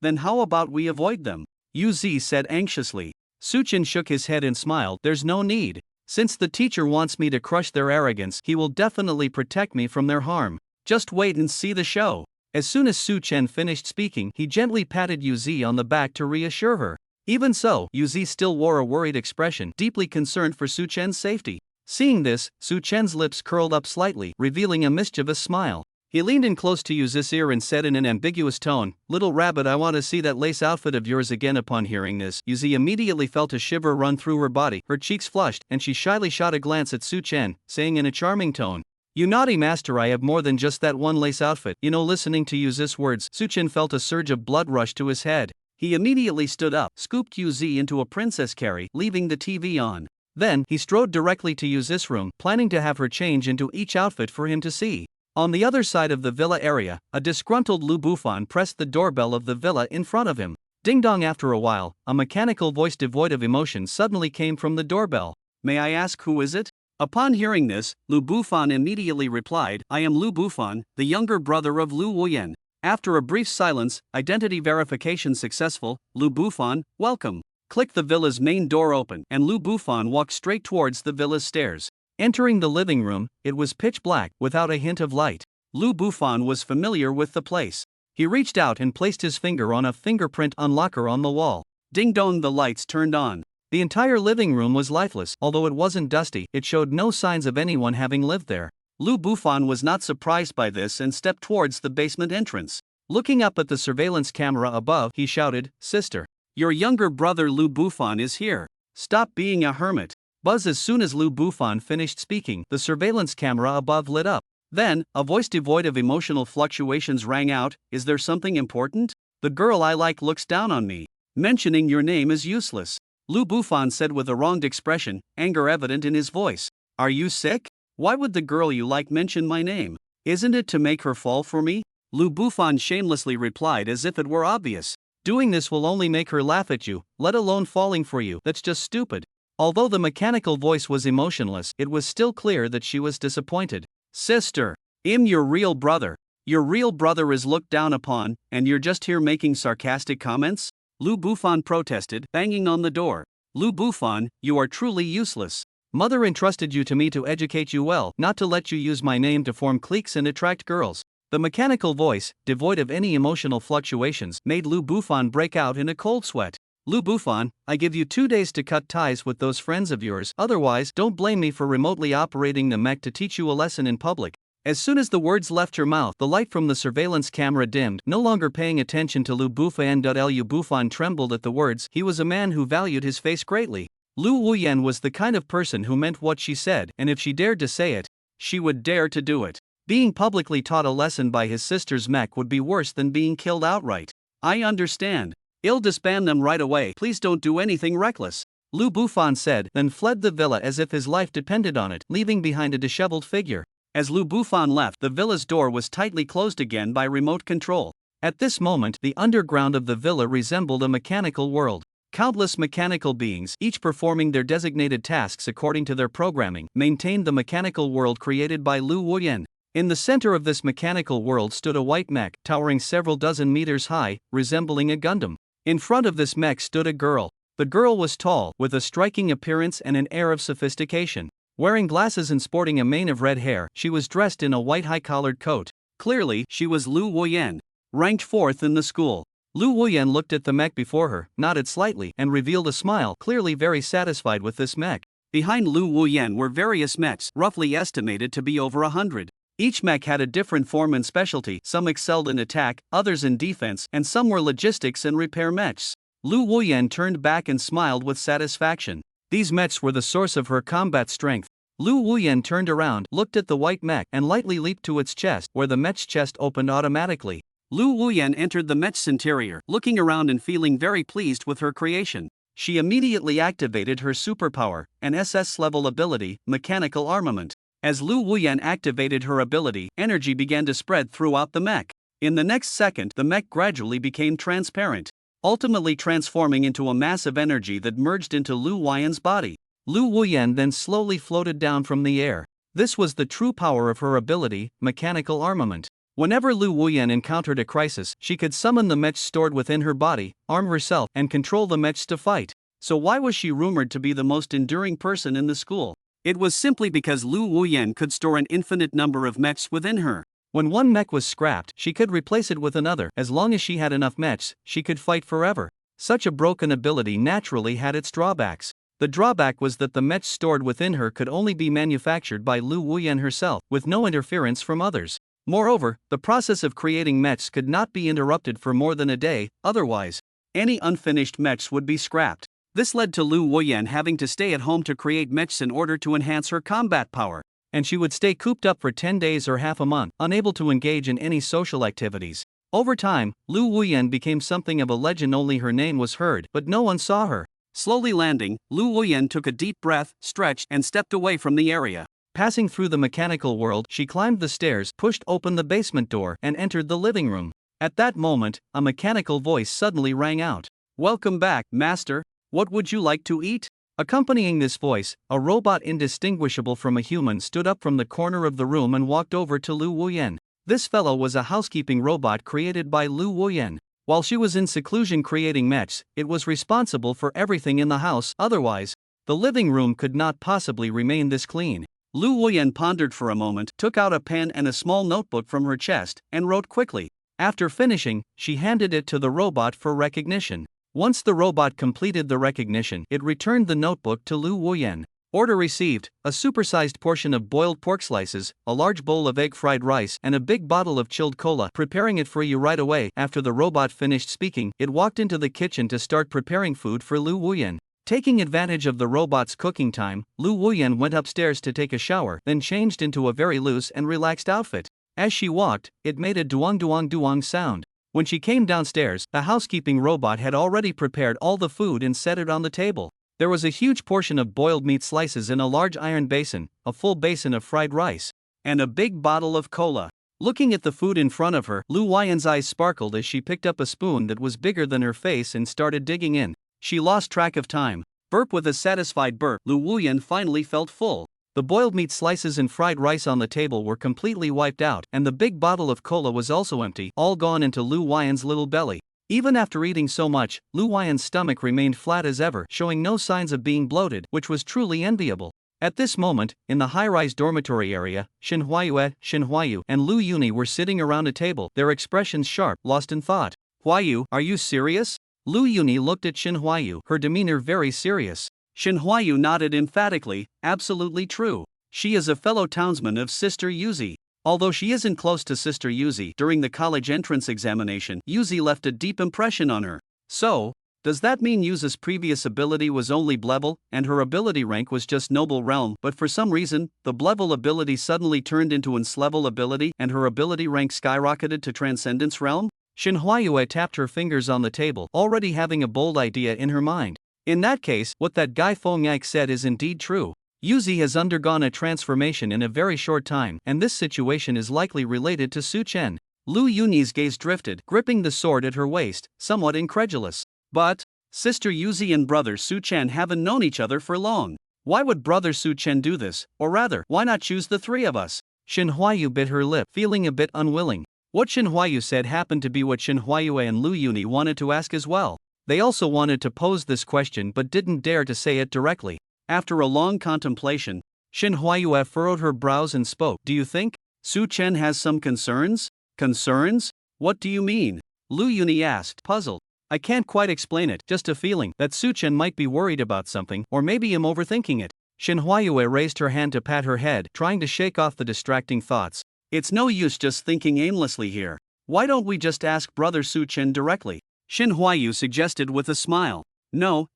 Then how about we avoid them? Yu Zi said anxiously. Su Chen shook his head and smiled. There's no need. Since the teacher wants me to crush their arrogance, he will definitely protect me from their harm. Just wait and see the show. As soon as Su Chen finished speaking, he gently patted Yu Zi on the back to reassure her. Even so, Yu Zi still wore a worried expression, deeply concerned for Su Chen's safety. Seeing this, Su Chen's lips curled up slightly, revealing a mischievous smile. He leaned in close to Yuzi's ear and said in an ambiguous tone, "Little rabbit, I want to see that lace outfit of yours again." Upon hearing this, Yuzi immediately felt a shiver run through her body, her cheeks flushed, and she shyly shot a glance at Su Chen, saying in a charming tone, "You naughty master, I have more than just that one lace outfit." Listening to Yuzi's words, Su Chen felt a surge of blood rush to his head. He immediately stood up, scooped Yuzi into a princess carry, leaving the TV on. Then, he strode directly to Yuzi's room, planning to have her change into each outfit for him to see. On the other side of the villa area, a disgruntled Lu Bufan pressed the doorbell of the villa in front of him. Ding dong. After a while, a mechanical voice devoid of emotion suddenly came from the doorbell. "May I ask who is it?" Upon hearing this, Lu Bufan immediately replied, "I am Lu Bufan, the younger brother of Lu Wuyan." After a brief silence, identity verification successful. "Lu Bufan, welcome." Click. The villa's main door opened, and Lu Bufan walked straight towards the villa's stairs. Entering the living room, it was pitch black, without a hint of light. Lu Bufan was familiar with the place. He reached out and placed his finger on a fingerprint unlocker on the wall. Ding dong. The lights turned on. The entire living room was lifeless. Although it wasn't dusty, it showed no signs of anyone having lived there. Lu Bufan was not surprised by this and stepped towards the basement entrance. Looking up at the surveillance camera above, he shouted, "Sister, your younger brother Lu Bufan is here. Stop being a hermit." Buzz. As soon as Lu Bufan finished speaking, the surveillance camera above lit up. Then, a voice devoid of emotional fluctuations rang out, "Is there something important? The girl I like looks down on me. Mentioning your name is useless." Lu Bufan said with a wronged expression, anger evident in his voice. "Are you sick? Why would the girl you like mention my name? Isn't it to make her fall for me?" Lu Bufan shamelessly replied as if it were obvious. "Doing this will only make her laugh at you, let alone falling for you. That's just stupid." Although the mechanical voice was emotionless, it was still clear that she was disappointed. "Sister, I'm your real brother. Your real brother is looked down upon, and you're just here making sarcastic comments?" Lu Bufan protested, banging on the door. "Lu Bufan, you are truly useless. Mother entrusted you to me to educate you well, not to let you use my name to form cliques and attract girls." The mechanical voice, devoid of any emotional fluctuations, made Lu Bufan break out in a cold sweat. "Lu Bufan, I give you 2 days to cut ties with those friends of yours, otherwise, don't blame me for remotely operating the mech to teach you a lesson in public." As soon as the words left her mouth, the light from the surveillance camera dimmed. No longer paying attention to Lu Bufan. Lu Bufan trembled at the words. He was a man who valued his face greatly. Lu Wuyan was the kind of person who meant what she said, and if she dared to say it, she would dare to do it. Being publicly taught a lesson by his sister's mech would be worse than being killed outright. "I understand. I'll disband them right away. Please don't do anything reckless," Lu Bufan said, then fled the villa as if his life depended on it, leaving behind a disheveled figure. As Lu Bufan left, the villa's door was tightly closed again by remote control. At this moment, the underground of the villa resembled a mechanical world. Countless mechanical beings, each performing their designated tasks according to their programming, maintained the mechanical world created by Lu Wuyan. In the center of this mechanical world stood a white mech, towering several dozen meters high, resembling a Gundam. In front of this mech stood a girl. The girl was tall, with a striking appearance and an air of sophistication. Wearing glasses and sporting a mane of red hair, she was dressed in a white high-collared coat. Clearly, she was Lu Wuyan, ranked 4th in the school. Lu Wuyan looked at the mech before her, nodded slightly, and revealed a smile, clearly very satisfied with this mech. Behind Lu Wuyan were various mechs, roughly estimated to be over 100. Each mech had a different form and specialty. Some excelled in attack, others in defense, and some were logistics and repair mechs. Lu Wuyan turned back and smiled with satisfaction. These mechs were the source of her combat strength. Lu Wuyan turned around, looked at the white mech, and lightly leaped to its chest, where the mech's chest opened automatically. Lu Wuyan entered the mech's interior, looking around and feeling very pleased with her creation. She immediately activated her superpower, an SS-level ability, mechanical armament. As Lu Wuyan activated her ability, energy began to spread throughout the mech. In the next second, the mech gradually became transparent, ultimately transforming into a mass of energy that merged into Lu Wuyan's body. Lu Wuyan then slowly floated down from the air. This was the true power of her ability, mechanical armament. Whenever Lu Wuyan encountered a crisis, she could summon the mechs stored within her body, arm herself, and control the mechs to fight. So why was she rumored to be the most enduring person in the school? It was simply because Lu Wuyan could store an infinite number of mechs within her. When one mech was scrapped, she could replace it with another. As long as she had enough mechs, she could fight forever. Such a broken ability naturally had its drawbacks. The drawback was that the mechs stored within her could only be manufactured by Lu Wuyan herself, with no interference from others. Moreover, the process of creating mechs could not be interrupted for more than a day, otherwise, any unfinished mechs would be scrapped. This led to Lu Wuyan having to stay at home to create mechs in order to enhance her combat power, and she would stay cooped up for 10 days or half a month, unable to engage in any social activities. Over time, Lu Wuyan became something of a legend. Only her name was heard, but no one saw her. Slowly landing, Lu Wuyan took a deep breath, stretched, and stepped away from the area. Passing through the mechanical world, she climbed the stairs, pushed open the basement door, and entered the living room. At that moment, a mechanical voice suddenly rang out. "Welcome back, master. What would you like to eat?" Accompanying this voice, a robot indistinguishable from a human stood up from the corner of the room and walked over to Lu Wuyan. This fellow was a housekeeping robot created by Lu Wuyan. While she was in seclusion creating mechs, it was responsible for everything in the house, otherwise, the living room could not possibly remain this clean. Lu Wuyan pondered for a moment, took out a pen and a small notebook from her chest, and wrote quickly. After finishing, she handed it to the robot for recognition. Once the robot completed the recognition, it returned the notebook to Lu Wuyan. Order received: a supersized portion of boiled pork slices, a large bowl of egg fried rice, and a big bottle of chilled cola. Preparing it for you right away. After the robot finished speaking, it walked into the kitchen to start preparing food for Lu Wuyan. Taking advantage of the robot's cooking time, Lu Wuyan went upstairs to take a shower, then changed into a very loose and relaxed outfit. As she walked, it made a duong duong duong sound. When she came downstairs, the housekeeping robot had already prepared all the food and set it on the table. There was a huge portion of boiled meat slices in a large iron basin, a full basin of fried rice, and a big bottle of cola. Looking at the food in front of her, Lu Wuyan's eyes sparkled as she picked up a spoon that was bigger than her face and started digging in. She lost track of time. Burp. With a satisfied burp, Lu Wuyan finally felt full. The boiled meat slices and fried rice on the table were completely wiped out, and the big bottle of cola was also empty, all gone into Lu Wuyan's little belly. Even after eating so much, Lu Wuyan's stomach remained flat as ever, showing no signs of being bloated, which was truly enviable. At this moment, in the high-rise dormitory area, Shin Huayu, and Lu Yuni were sitting around a table, their expressions sharp, lost in thought. "Huayu, are you serious?" Lu Yuni looked at Shin Huayu, her demeanor very serious. Shin Huayu nodded emphatically. "Absolutely true. She is a fellow townsman of Sister Yuzi. Although she isn't close to Sister Yuzi, during the college entrance examination, Yuzi left a deep impression on her. So, does that mean Yuzi's previous ability was only Blevel, and her ability rank was just Noble Realm, but for some reason, the Blevel ability suddenly turned into Enslevel ability and her ability rank skyrocketed to Transcendence Realm?" Shin Huayu tapped her fingers on the table, already having a bold idea in her mind. In that case, what that guy Feng Yak said is indeed true. Yuzi has undergone a transformation in a very short time, and this situation is likely related to Su Chen. Lu Yuni's gaze drifted, gripping the sword at her waist, somewhat incredulous. "But, Sister Yuzi and brother Su Chen haven't known each other for long. Why would brother Su Chen do this, or rather, why not choose the three of us?" Shin Huayu bit her lip, feeling a bit unwilling. What Shin Huayu said happened to be what Shin Huayu and Lu Yuni wanted to ask as well. They also wanted to pose this question but didn't dare to say it directly. After a long contemplation, Shin Huayu furrowed her brows and spoke. "Do you think Su Chen has some concerns?" "Concerns? What do you mean?" Lu Yuni asked, puzzled. "I can't quite explain it, just a feeling that Su Chen might be worried about something, or maybe I'm overthinking it." Shin Huayu raised her hand to pat her head, trying to shake off the distracting thoughts. "It's no use just thinking aimlessly here. Why don't we just ask brother Su Chen directly?" Shin Huayu suggested with a smile. No.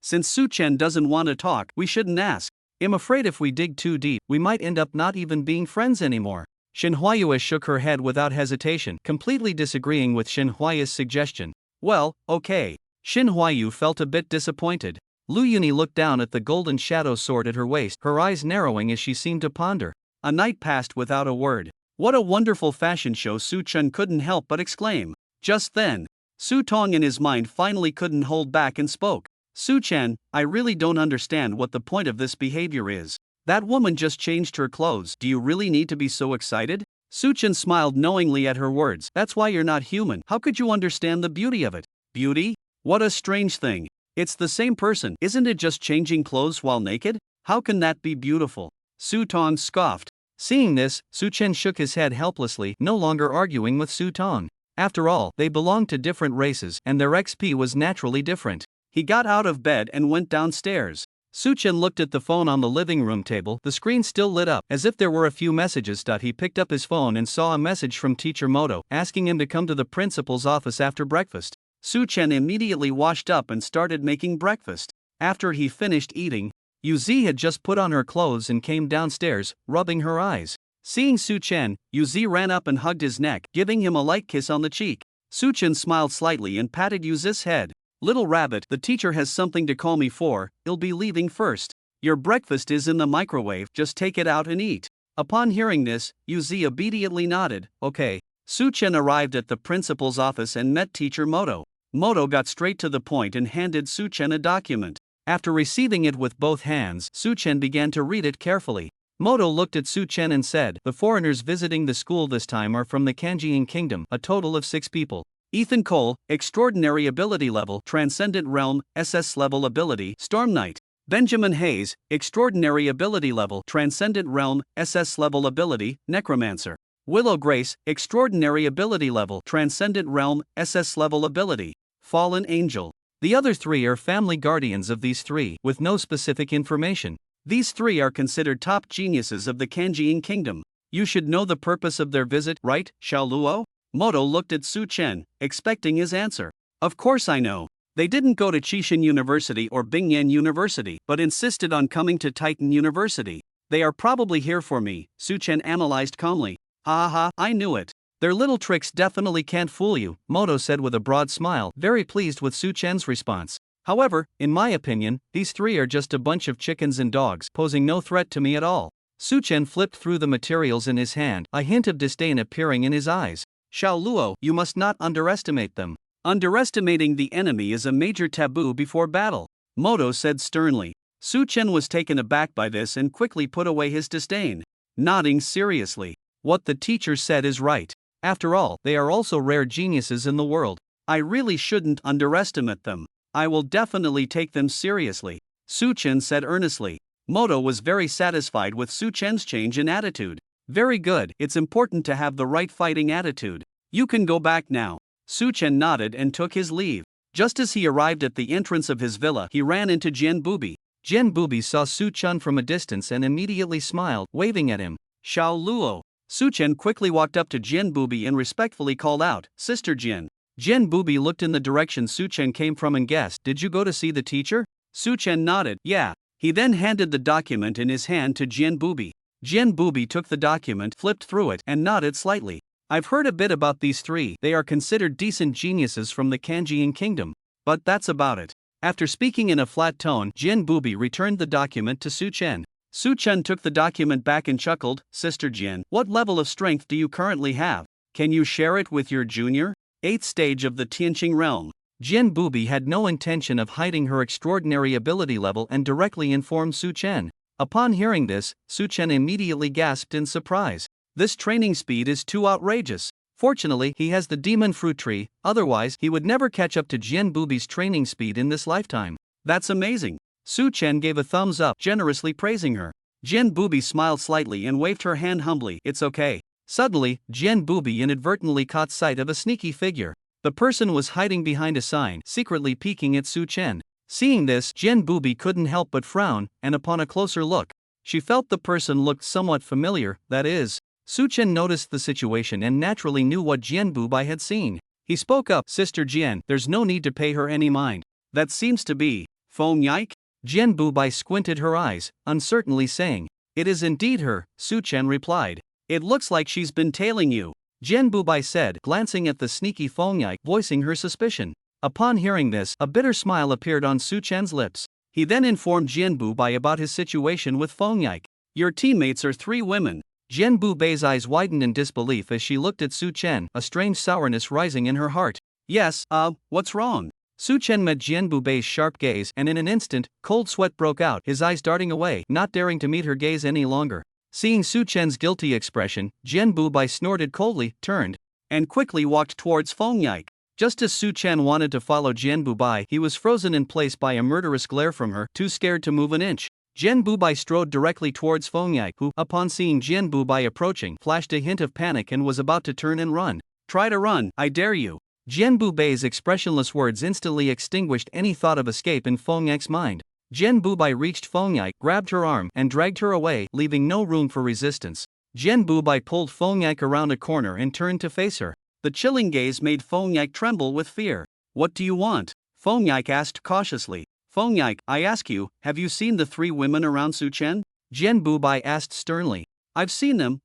Since Su Chen doesn't want to talk, we shouldn't ask. I'm afraid if we dig too deep, we might end up not even being friends anymore." Shin Huayu shook her head without hesitation, completely disagreeing with Shin Huayu's suggestion. "Well, okay." Shin Huayu felt a bit disappointed. Lu Yuni looked down at the golden shadow sword at her waist, her eyes narrowing as she seemed to ponder. A night passed without a word. "What a wonderful fashion show!" Su Chen couldn't help but exclaim. Just then, Su Tong in his mind finally couldn't hold back and spoke. "Su Chen, I really don't understand what the point of this behavior is. That woman just changed her clothes. Do you really need to be so excited?" Su Chen smiled knowingly at her words. "That's why you're not human. How could you understand the beauty of it?" "Beauty? What a strange thing. It's the same person. Isn't it just changing clothes while naked? How can that be beautiful?" Su Tong scoffed. Seeing this, Su Chen shook his head helplessly, no longer arguing with Su Tong. After all, they belonged to different races, and their XP was naturally different. He got out of bed and went downstairs. Su-chen looked at the phone on the living room table. The screen still lit up, as if there were a few messages. He picked up his phone and saw a message from teacher Moto, asking him to come to the principal's office after breakfast. Su-chen immediately washed up and started making breakfast. After he finished eating, Yuzi had just put on her clothes and came downstairs, rubbing her eyes. Seeing Su-chen, Yuzi ran up and hugged his neck, giving him a light kiss on the cheek. Su-chen smiled slightly and patted Yuzi's head. "Little rabbit, the teacher has something to call me for. He'll be leaving first. Your breakfast is in the microwave, just take it out and eat." Upon hearing this, Yuzi obediently nodded. Okay. Su-chen arrived at the principal's office and met teacher Moto. Moto got straight to the point and handed Su-chen a document. After receiving it with both hands, Su-chen began to read it carefully. Moto looked at Su-chen and said, "The foreigners visiting the school this time are from the Kanjian Kingdom, a total of 6 people. Ethan Cole, Extraordinary Ability Level, Transcendent Realm, SS Level Ability, Storm Knight. Benjamin Hayes, Extraordinary Ability Level, Transcendent Realm, SS Level Ability, Necromancer. Willow Grace, Extraordinary Ability Level, Transcendent Realm, SS Level Ability, Fallen Angel." The other 3 are family guardians of these 3, with no specific information. These 3 are considered top geniuses of the Kanjian Kingdom. You should know the purpose of their visit, right, Xiao Luo? Moto looked at Su-chen, expecting his answer. "Of course I know. They didn't go to Chishin University or Bingyan University, but insisted on coming to Titan University. They are probably here for me," Su-chen analyzed calmly. "Ha ha, I knew it. Their little tricks definitely can't fool you," Moto said with a broad smile, very pleased with Su-chen's response. "However, in my opinion, these 3 are just a bunch of chickens and dogs, posing no threat to me at all." Su-chen flipped through the materials in his hand, a hint of disdain appearing in his eyes. "Xiao Luo, you must not underestimate them. Underestimating the enemy is a major taboo before battle," Moto said sternly. Su-chen was taken aback by this and quickly put away his disdain. Nodding seriously. "What the teacher said is right. After all, they are also rare geniuses in the world. I really shouldn't underestimate them. I will definitely take them seriously," Su-chen said earnestly. Moto was very satisfied with Su-chen's change in attitude. "Very good, it's important to have the right fighting attitude. You can go back now." Su-chen nodded and took his leave. Just as he arrived at the entrance of his villa, he ran into Jian Bubi. Jian Bubi saw Su-chen from a distance and immediately smiled, waving at him. "Xiao Luo." Su-chen quickly walked up to Jian Bubi and respectfully called out, "Sister Jian." Jian Bubi looked in the direction Su-chen came from and guessed, "Did you go to see the teacher?" Su-chen nodded, "Yeah." He then handed the document in his hand to Jian Bubi. Jian Bubi took the document, flipped through it, and nodded slightly. "I've heard a bit about these 3. They are considered decent geniuses from the Kanjian Kingdom. But that's about it." After speaking in a flat tone, Jian Bubi returned the document to Su-chen. Su-chen took the document back and chuckled, "Sister Jian, what level of strength do you currently have? Can you share it with your junior? 8th stage of the Tianqing realm." Jian Bubi had no intention of hiding her extraordinary ability level and directly informed Su-chen. Upon hearing this, Su-chen immediately gasped in surprise. This training speed is too outrageous. Fortunately, he has the demon fruit tree, otherwise he would never catch up to Jian Bubi's training speed in this lifetime. "That's amazing." Su-chen gave a thumbs up, generously praising her. Jian Bubi smiled slightly and waved her hand humbly, "It's okay." Suddenly, Jian Bubi inadvertently caught sight of a sneaky figure. The person was hiding behind a sign, secretly peeking at Su-chen. Seeing this, Jian Bubi couldn't help but frown, and upon a closer look, she felt the person looked somewhat familiar, that is. Su-chen noticed the situation and naturally knew what Jian Bubi had seen. He spoke up, "Sister Jian, there's no need to pay her any mind. That seems to be Feng Yike?" Jian Bubi squinted her eyes, uncertainly saying, "It is indeed her," Su-chen replied. "It looks like she's been tailing you," Jian Bubi said, glancing at the sneaky Feng Yike, voicing her suspicion. Upon hearing this, a bitter smile appeared on Su-chen's lips. He then informed Jian Bubi about his situation with Feng Yike. "Your teammates are 3 women. Jian Bubi's eyes widened in disbelief as she looked at Su-chen, a strange sourness rising in her heart. "Yes, what's wrong?" Su-chen met Jian Bubi's sharp gaze and in an instant, cold sweat broke out, his eyes darting away, not daring to meet her gaze any longer. Seeing Su-chen's guilty expression, Jian Bubi snorted coldly, turned, and quickly walked towards Feng Yike. Just as Su-chen wanted to follow Jian Bubi, he was frozen in place by a murderous glare from her, too scared to move an inch. Jian Bubi strode directly towards Feng Yike, who, upon seeing Jian Bubi approaching, flashed a hint of panic and was about to turn and run. "Try to run, I dare you." Jian Bubi's expressionless words instantly extinguished any thought of escape in Feng Yike's mind. Jian Bubai reached Feng Yike, grabbed her arm, and dragged her away, leaving no room for resistance. Jian Bubai pulled Feng Yike around a corner and turned to face her. The chilling gaze made Feng Yike tremble with fear. "What do you want?" Feng Yike asked cautiously. "Feng Yike, I ask you, have you seen the 3 women around Su Chen?" Jian Bubai asked sternly. I've seen them.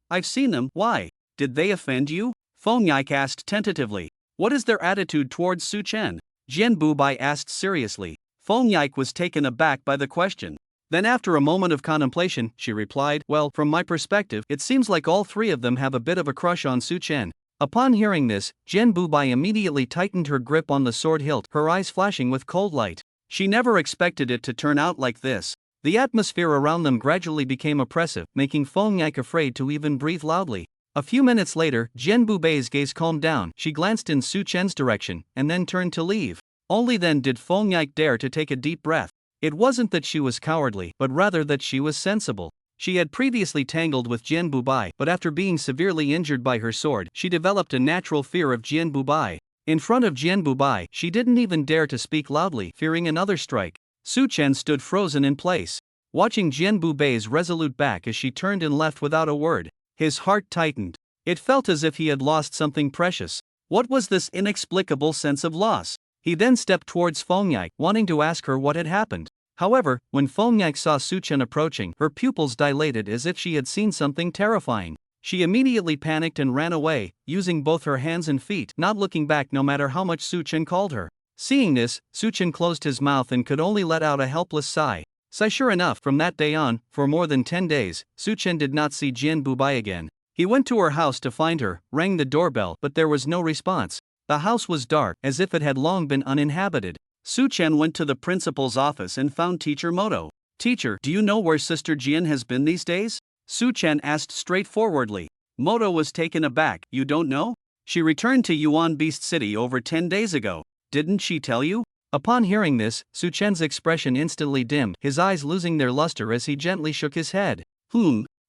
Why? Did they offend you?" Feng Yike asked tentatively. "What is their attitude towards Su Chen?" Jian Bubai asked seriously. Feng Yike was taken aback by the question. Then after a moment of contemplation, she replied, "Well, from my perspective, it seems like all 3 of them have a bit of a crush on Su Chen." Upon hearing this, Jian Bubai immediately tightened her grip on the sword hilt, her eyes flashing with cold light. She never expected it to turn out like this. The atmosphere around them gradually became oppressive, making Feng Yike afraid to even breathe loudly. A few minutes later, Jian Bubei's gaze calmed down. She glanced in Su Chen's direction, and then turned to leave. Only then did Feng Yike dare to take a deep breath. It wasn't that she was cowardly, but rather that she was sensible. She had previously tangled with Jian Bubai, but after being severely injured by her sword, she developed a natural fear of Jian Bubai. In front of Jian Bubai, she didn't even dare to speak loudly, fearing another strike. Su Chen stood frozen in place, watching Jian Bubei's resolute back as she turned and left without a word. His heart tightened. It felt as if he had lost something precious. What was this inexplicable sense of loss? He then stepped towards Feng Yike, wanting to ask her what had happened. However, when Feng Yike saw Su Chen approaching, her pupils dilated as if she had seen something terrifying. She immediately panicked and ran away, using both her hands and feet, not looking back no matter how much Su Chen called her. Seeing this, Su Chen closed his mouth and could only let out a helpless sigh. Sure enough, from that day on, for more than 10 days, Su Chen did not see Jian Bubai again. He went to her house to find her, rang the doorbell, but there was no response. The house was dark, as if it had long been uninhabited. Su Chen went to the principal's office and found Teacher Moto. "Teacher, do you know where Sister Jian has been these days?" Su Chen asked straightforwardly. Moto was taken aback. "You don't know? She returned to Yuan Beast City over 10 days ago. Didn't she tell you?" Upon hearing this, Su Chen's expression instantly dimmed, his eyes losing their luster as he gently shook his head.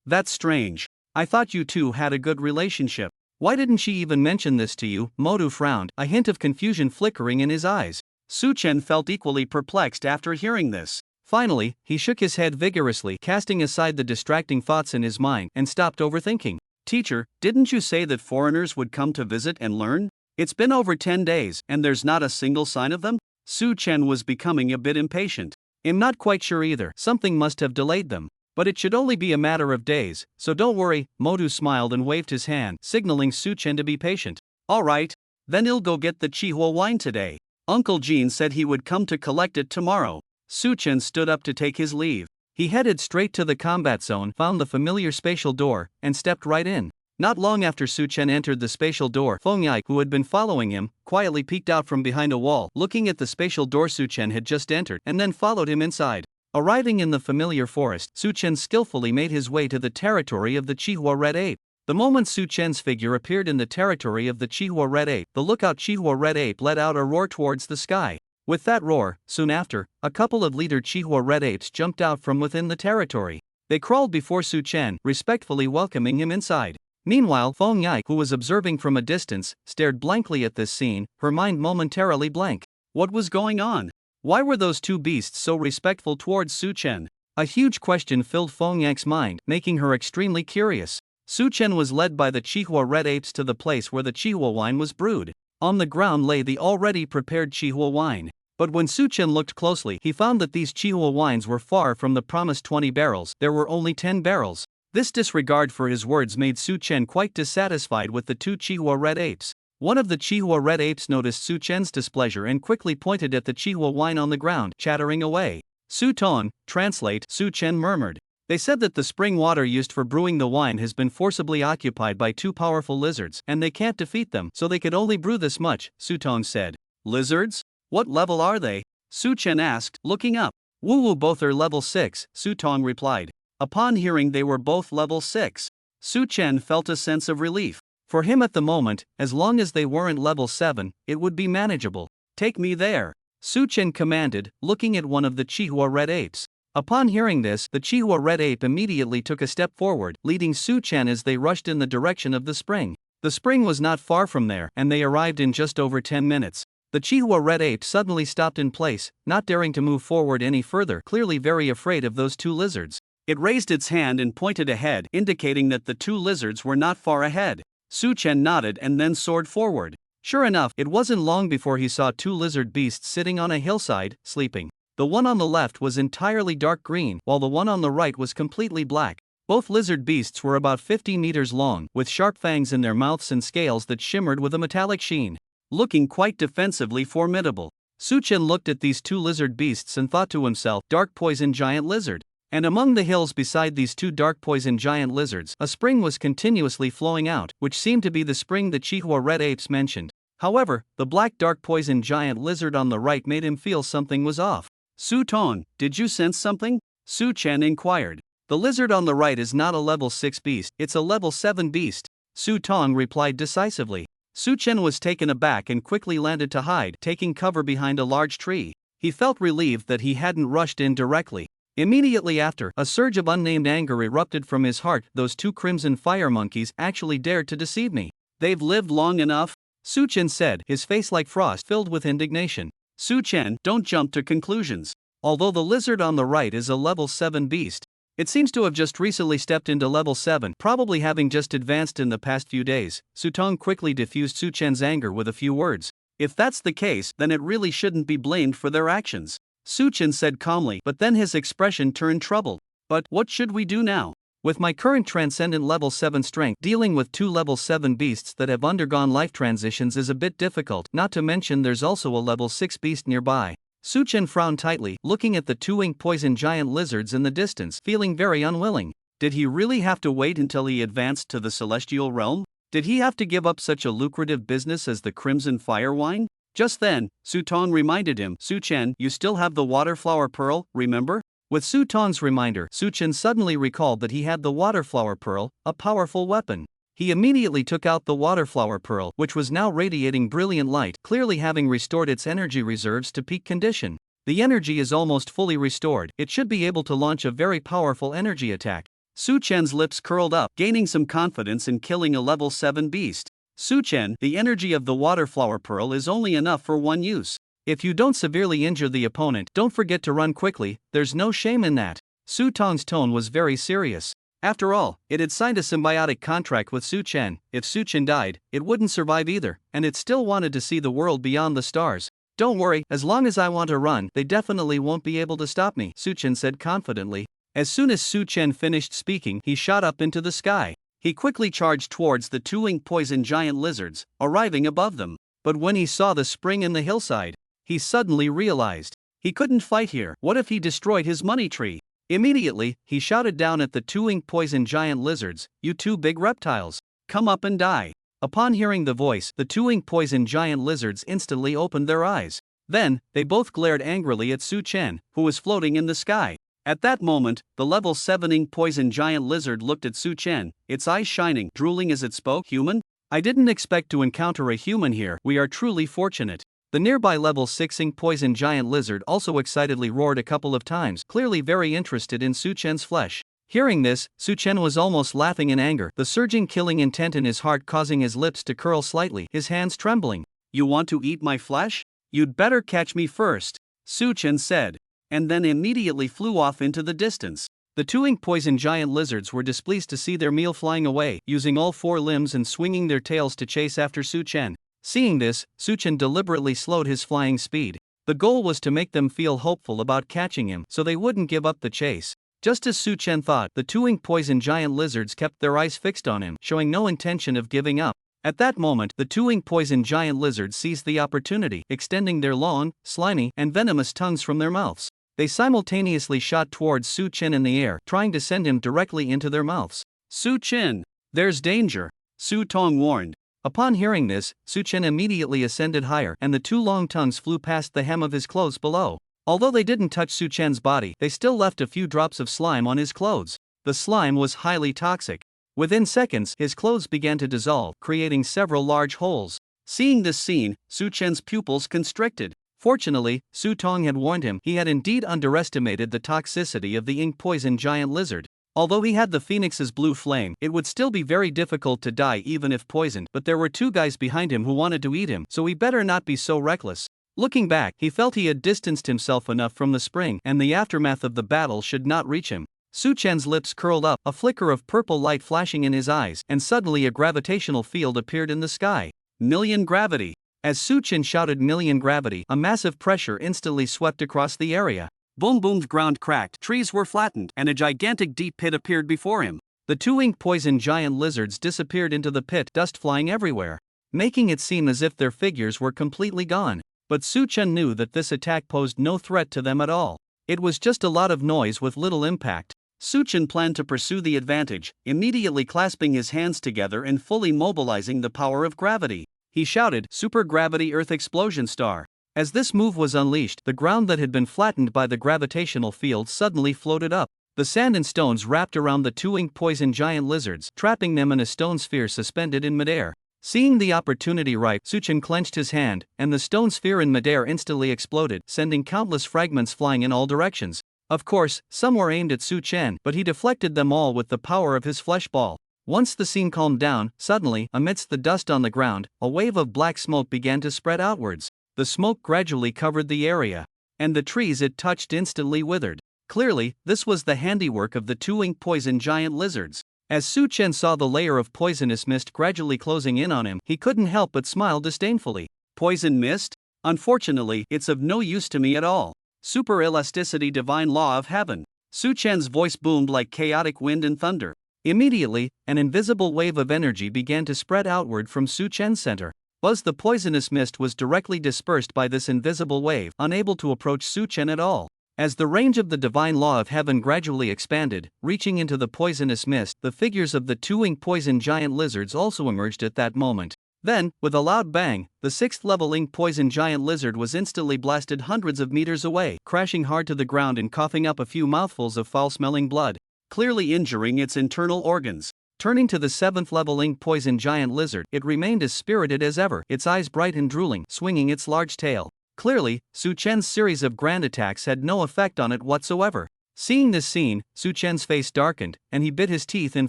That's strange. I thought you two had a good relationship. Why didn't she even mention this to you?" Motu frowned, a hint of confusion flickering in his eyes. Su Chen felt equally perplexed after hearing this. Finally, he shook his head vigorously, casting aside the distracting thoughts in his mind, and stopped overthinking. "Teacher, didn't you say that foreigners would come to visit and learn? It's been over 10 days, and there's not a single sign of them?" Su Chen was becoming a bit impatient. "I'm not quite sure either. Something must have delayed them. But it should only be a matter of days, so don't worry." Motu smiled and waved his hand, signaling Su Chen to be patient. "All right. Then he'll go get the Chihua wine today. Uncle Jean said he would come to collect it tomorrow." Su Chen stood up to take his leave. He headed straight to the combat zone, found the familiar spatial door, and stepped right in. Not long after Su Chen entered the spatial door, Feng Yike, who had been following him, quietly peeked out from behind a wall, looking at the spatial door Su Chen had just entered, and then followed him inside. Arriving in the familiar forest, Su Chen skillfully made his way to the territory of the Chihua Red Ape. The moment Su Chen's figure appeared in the territory of the Chihua Red Ape, the lookout Chihua Red Ape let out a roar towards the sky. With that roar, soon after, a couple of leader Chihua Red Apes jumped out from within the territory. They crawled before Su Chen, respectfully welcoming him inside. Meanwhile, Feng Yike, who was observing from a distance, stared blankly at this scene, her mind momentarily blank. What was going on? Why were those two beasts so respectful towards Su Chen? A huge question filled Feng Yike's mind, making her extremely curious. Su Chen was led by the Chihua Red Apes to the place where the Chihua wine was brewed. On the ground lay the already prepared Chihua wine. But when Su Chen looked closely, he found that these Chihua wines were far from the promised 20 barrels, there were only 10 barrels. This disregard for his words made Su Chen quite dissatisfied with the two Chihua Red Apes. One of the Chihua Red Apes noticed Su Chen's displeasure and quickly pointed at the Chihua wine on the ground, chattering away. "Su Ton, translate," Su Chen murmured. "They said that the spring water used for brewing the wine has been forcibly occupied by two powerful lizards, and they can't defeat them, so they could only brew this much," Su Tong said. "Lizards? What level are they?" Su Chen asked, looking up. "Woo, both are level 6, Su Tong replied. Upon hearing they were both level 6, Su Chen felt a sense of relief. For him at the moment, as long as they weren't level 7, it would be manageable. "Take me there," Su Chen commanded, looking at one of the Chihua Red Apes. Upon hearing this, the Chihua Red Ape immediately took a step forward, leading Su Chen as they rushed in the direction of the spring. The spring was not far from there, and they arrived in just over 10 minutes. The Chihuahua red ape suddenly stopped in place, not daring to move forward any further, clearly very afraid of those two lizards. It raised its hand and pointed ahead, indicating that the two lizards were not far ahead. Su Chen nodded and then soared forward. Sure enough, it wasn't long before he saw two lizard beasts sitting on a hillside, sleeping. The one on the left was entirely dark green, while the one on the right was completely black. Both lizard beasts were about 50 meters long, with sharp fangs in their mouths and scales that shimmered with a metallic sheen. Looking quite defensively formidable. Su Chen looked at these two lizard beasts and thought to himself, dark poison giant lizard. And among the hills beside these two dark poison giant lizards, a spring was continuously flowing out, which seemed to be the spring the Chihuahua red apes mentioned. However, the black dark poison giant lizard on the right made him feel something was off. Su Tong, did you sense something? Su Chen inquired. The lizard on the right is not a level 6 beast, it's a level 7 beast. Su Tong replied decisively. Su Chen was taken aback and quickly landed to hide, taking cover behind a large tree. He felt relieved that he hadn't rushed in directly. Immediately after, a surge of unnamed anger erupted from his heart. Those two crimson fire monkeys actually dared to deceive me. They've lived long enough? Su Chen said, his face like frost filled with indignation. Su Chen, don't jump to conclusions. Although the lizard on the right is a level 7 beast, it seems to have just recently stepped into level 7, probably having just advanced in the past few days. Su Tong quickly diffused Su Chen's anger with a few words. If that's the case, then it really shouldn't be blamed for their actions. Su Chen said calmly, but then his expression turned troubled. But what should we do now? With my current transcendent level 7 strength, dealing with two level 7 beasts that have undergone life transitions is a bit difficult, not to mention there's also a level 6 beast nearby. Su Chen frowned tightly, looking at the two ink poison giant lizards in the distance, feeling very unwilling. Did he really have to wait until he advanced to the celestial realm? Did he have to give up such a lucrative business as the Crimson Fire Wine? Just then, Su Tong reminded him, Su Chen, you still have the water flower pearl, remember? With Su Tong's reminder, Su Chen suddenly recalled that he had the water flower pearl, a powerful weapon. He immediately took out the water flower pearl, which was now radiating brilliant light, clearly having restored its energy reserves to peak condition. The energy is almost fully restored, it should be able to launch a very powerful energy attack. Su Chen's lips curled up, gaining some confidence in killing a level 7 beast. Su Chen, the energy of the water flower pearl is only enough for one use. If you don't severely injure the opponent, don't forget to run quickly, there's no shame in that. Su Tong's tone was very serious. After all, it had signed a symbiotic contract with Su Chen. If Su Chen died, it wouldn't survive either, and it still wanted to see the world beyond the stars. Don't worry, as long as I want to run, they definitely won't be able to stop me, Su Chen said confidently. As soon as Su Chen finished speaking, he shot up into the sky. He quickly charged towards the two ink poison giant lizards, arriving above them. But when he saw the spring in the hillside, he suddenly realized he couldn't fight here. What if he destroyed his money tree? Immediately, he shouted down at the two ink poison giant lizards, you two big reptiles, come up and die. Upon hearing the voice, the two ink poison giant lizards instantly opened their eyes. Then, they both glared angrily at Su Chen, who was floating in the sky. At that moment, the level 7 ink poison giant lizard looked at Su Chen, its eyes shining, drooling as it spoke, human? I didn't expect to encounter a human here, we are truly fortunate. The nearby level 6 ink poison giant lizard also excitedly roared a couple of times, clearly very interested in Su Chen's flesh. Hearing this, Su Chen was almost laughing in anger, the surging killing intent in his heart causing his lips to curl slightly, his hands trembling. You want to eat my flesh? You'd better catch me first, Su Chen said, and then immediately flew off into the distance. The two ink poison giant lizards were displeased to see their meal flying away, using all four limbs and swinging their tails to chase after Su Chen. Seeing this, Su Chen deliberately slowed his flying speed. The goal was to make them feel hopeful about catching him so they wouldn't give up the chase. Just as Su Chen thought, the two ink poison giant lizards kept their eyes fixed on him, showing no intention of giving up. At that moment, the two ink poison giant lizards seized the opportunity, extending their long, slimy, and venomous tongues from their mouths. They simultaneously shot towards Su Chen in the air, trying to send him directly into their mouths. Su Chen, there's danger, Su Tong warned. Upon hearing this, Su Chen immediately ascended higher, and the two long tongues flew past the hem of his clothes below. Although they didn't touch Su Chen's body, they still left a few drops of slime on his clothes. The slime was highly toxic. Within seconds, his clothes began to dissolve, creating several large holes. Seeing this scene, Su Chen's pupils constricted. Fortunately, Su Tong had warned him. He had indeed underestimated the toxicity of the ink poison giant lizard. Although he had the phoenix's blue flame, it would still be very difficult to die even if poisoned, but there were two guys behind him who wanted to eat him, so he better not be so reckless. Looking back, he felt he had distanced himself enough from the spring, and the aftermath of the battle should not reach him. Su Chen's lips curled up, a flicker of purple light flashing in his eyes, and suddenly a gravitational field appeared in the sky. Million gravity. As Su Chen shouted million gravity, a massive pressure instantly swept across the area. Boom boom, ground cracked, trees were flattened, and a gigantic deep pit appeared before him. The two ink poison giant lizards disappeared into the pit, dust flying everywhere, making it seem as if their figures were completely gone. But Su Chen knew that this attack posed no threat to them at all. It was just a lot of noise with little impact. Su Chen planned to pursue the advantage, immediately clasping his hands together and fully mobilizing the power of gravity. He shouted, "Super Gravity Earth Explosion Star." As this move was unleashed, the ground that had been flattened by the gravitational field suddenly floated up. The sand and stones wrapped around the two ink poison giant lizards, trapping them in a stone sphere suspended in midair. Seeing the opportunity ripe, Su Chen clenched his hand, and the stone sphere in midair instantly exploded, sending countless fragments flying in all directions. Of course, some were aimed at Su Chen, but he deflected them all with the power of his flesh ball. Once the scene calmed down, suddenly, amidst the dust on the ground, a wave of black smoke began to spread outwards. The smoke gradually covered the area, and the trees it touched instantly withered. Clearly, this was the handiwork of the two ink poison giant lizards. As Su Chen saw the layer of poisonous mist gradually closing in on him, he couldn't help but smile disdainfully. Poison mist? Unfortunately, it's of no use to me at all. Super elasticity, divine law of heaven. Su Chen's voice boomed like chaotic wind and thunder. Immediately, an invisible wave of energy began to spread outward from Su Chen's center. The poisonous mist was directly dispersed by this invisible wave, unable to approach Su Chen at all. As the range of the divine law of heaven gradually expanded, reaching into the poisonous mist, the figures of the two ink poison giant lizards also emerged at that moment. Then, with a loud bang, the 6th level ink poison giant lizard was instantly blasted hundreds of meters away, crashing hard to the ground and coughing up a few mouthfuls of foul-smelling blood, clearly injuring its internal organs. Turning to the 7th level ink poison giant lizard, it remained as spirited as ever, its eyes bright and drooling, swinging its large tail. Clearly, Su Chen's series of grand attacks had no effect on it whatsoever. Seeing this scene, Su Chen's face darkened, and he bit his teeth in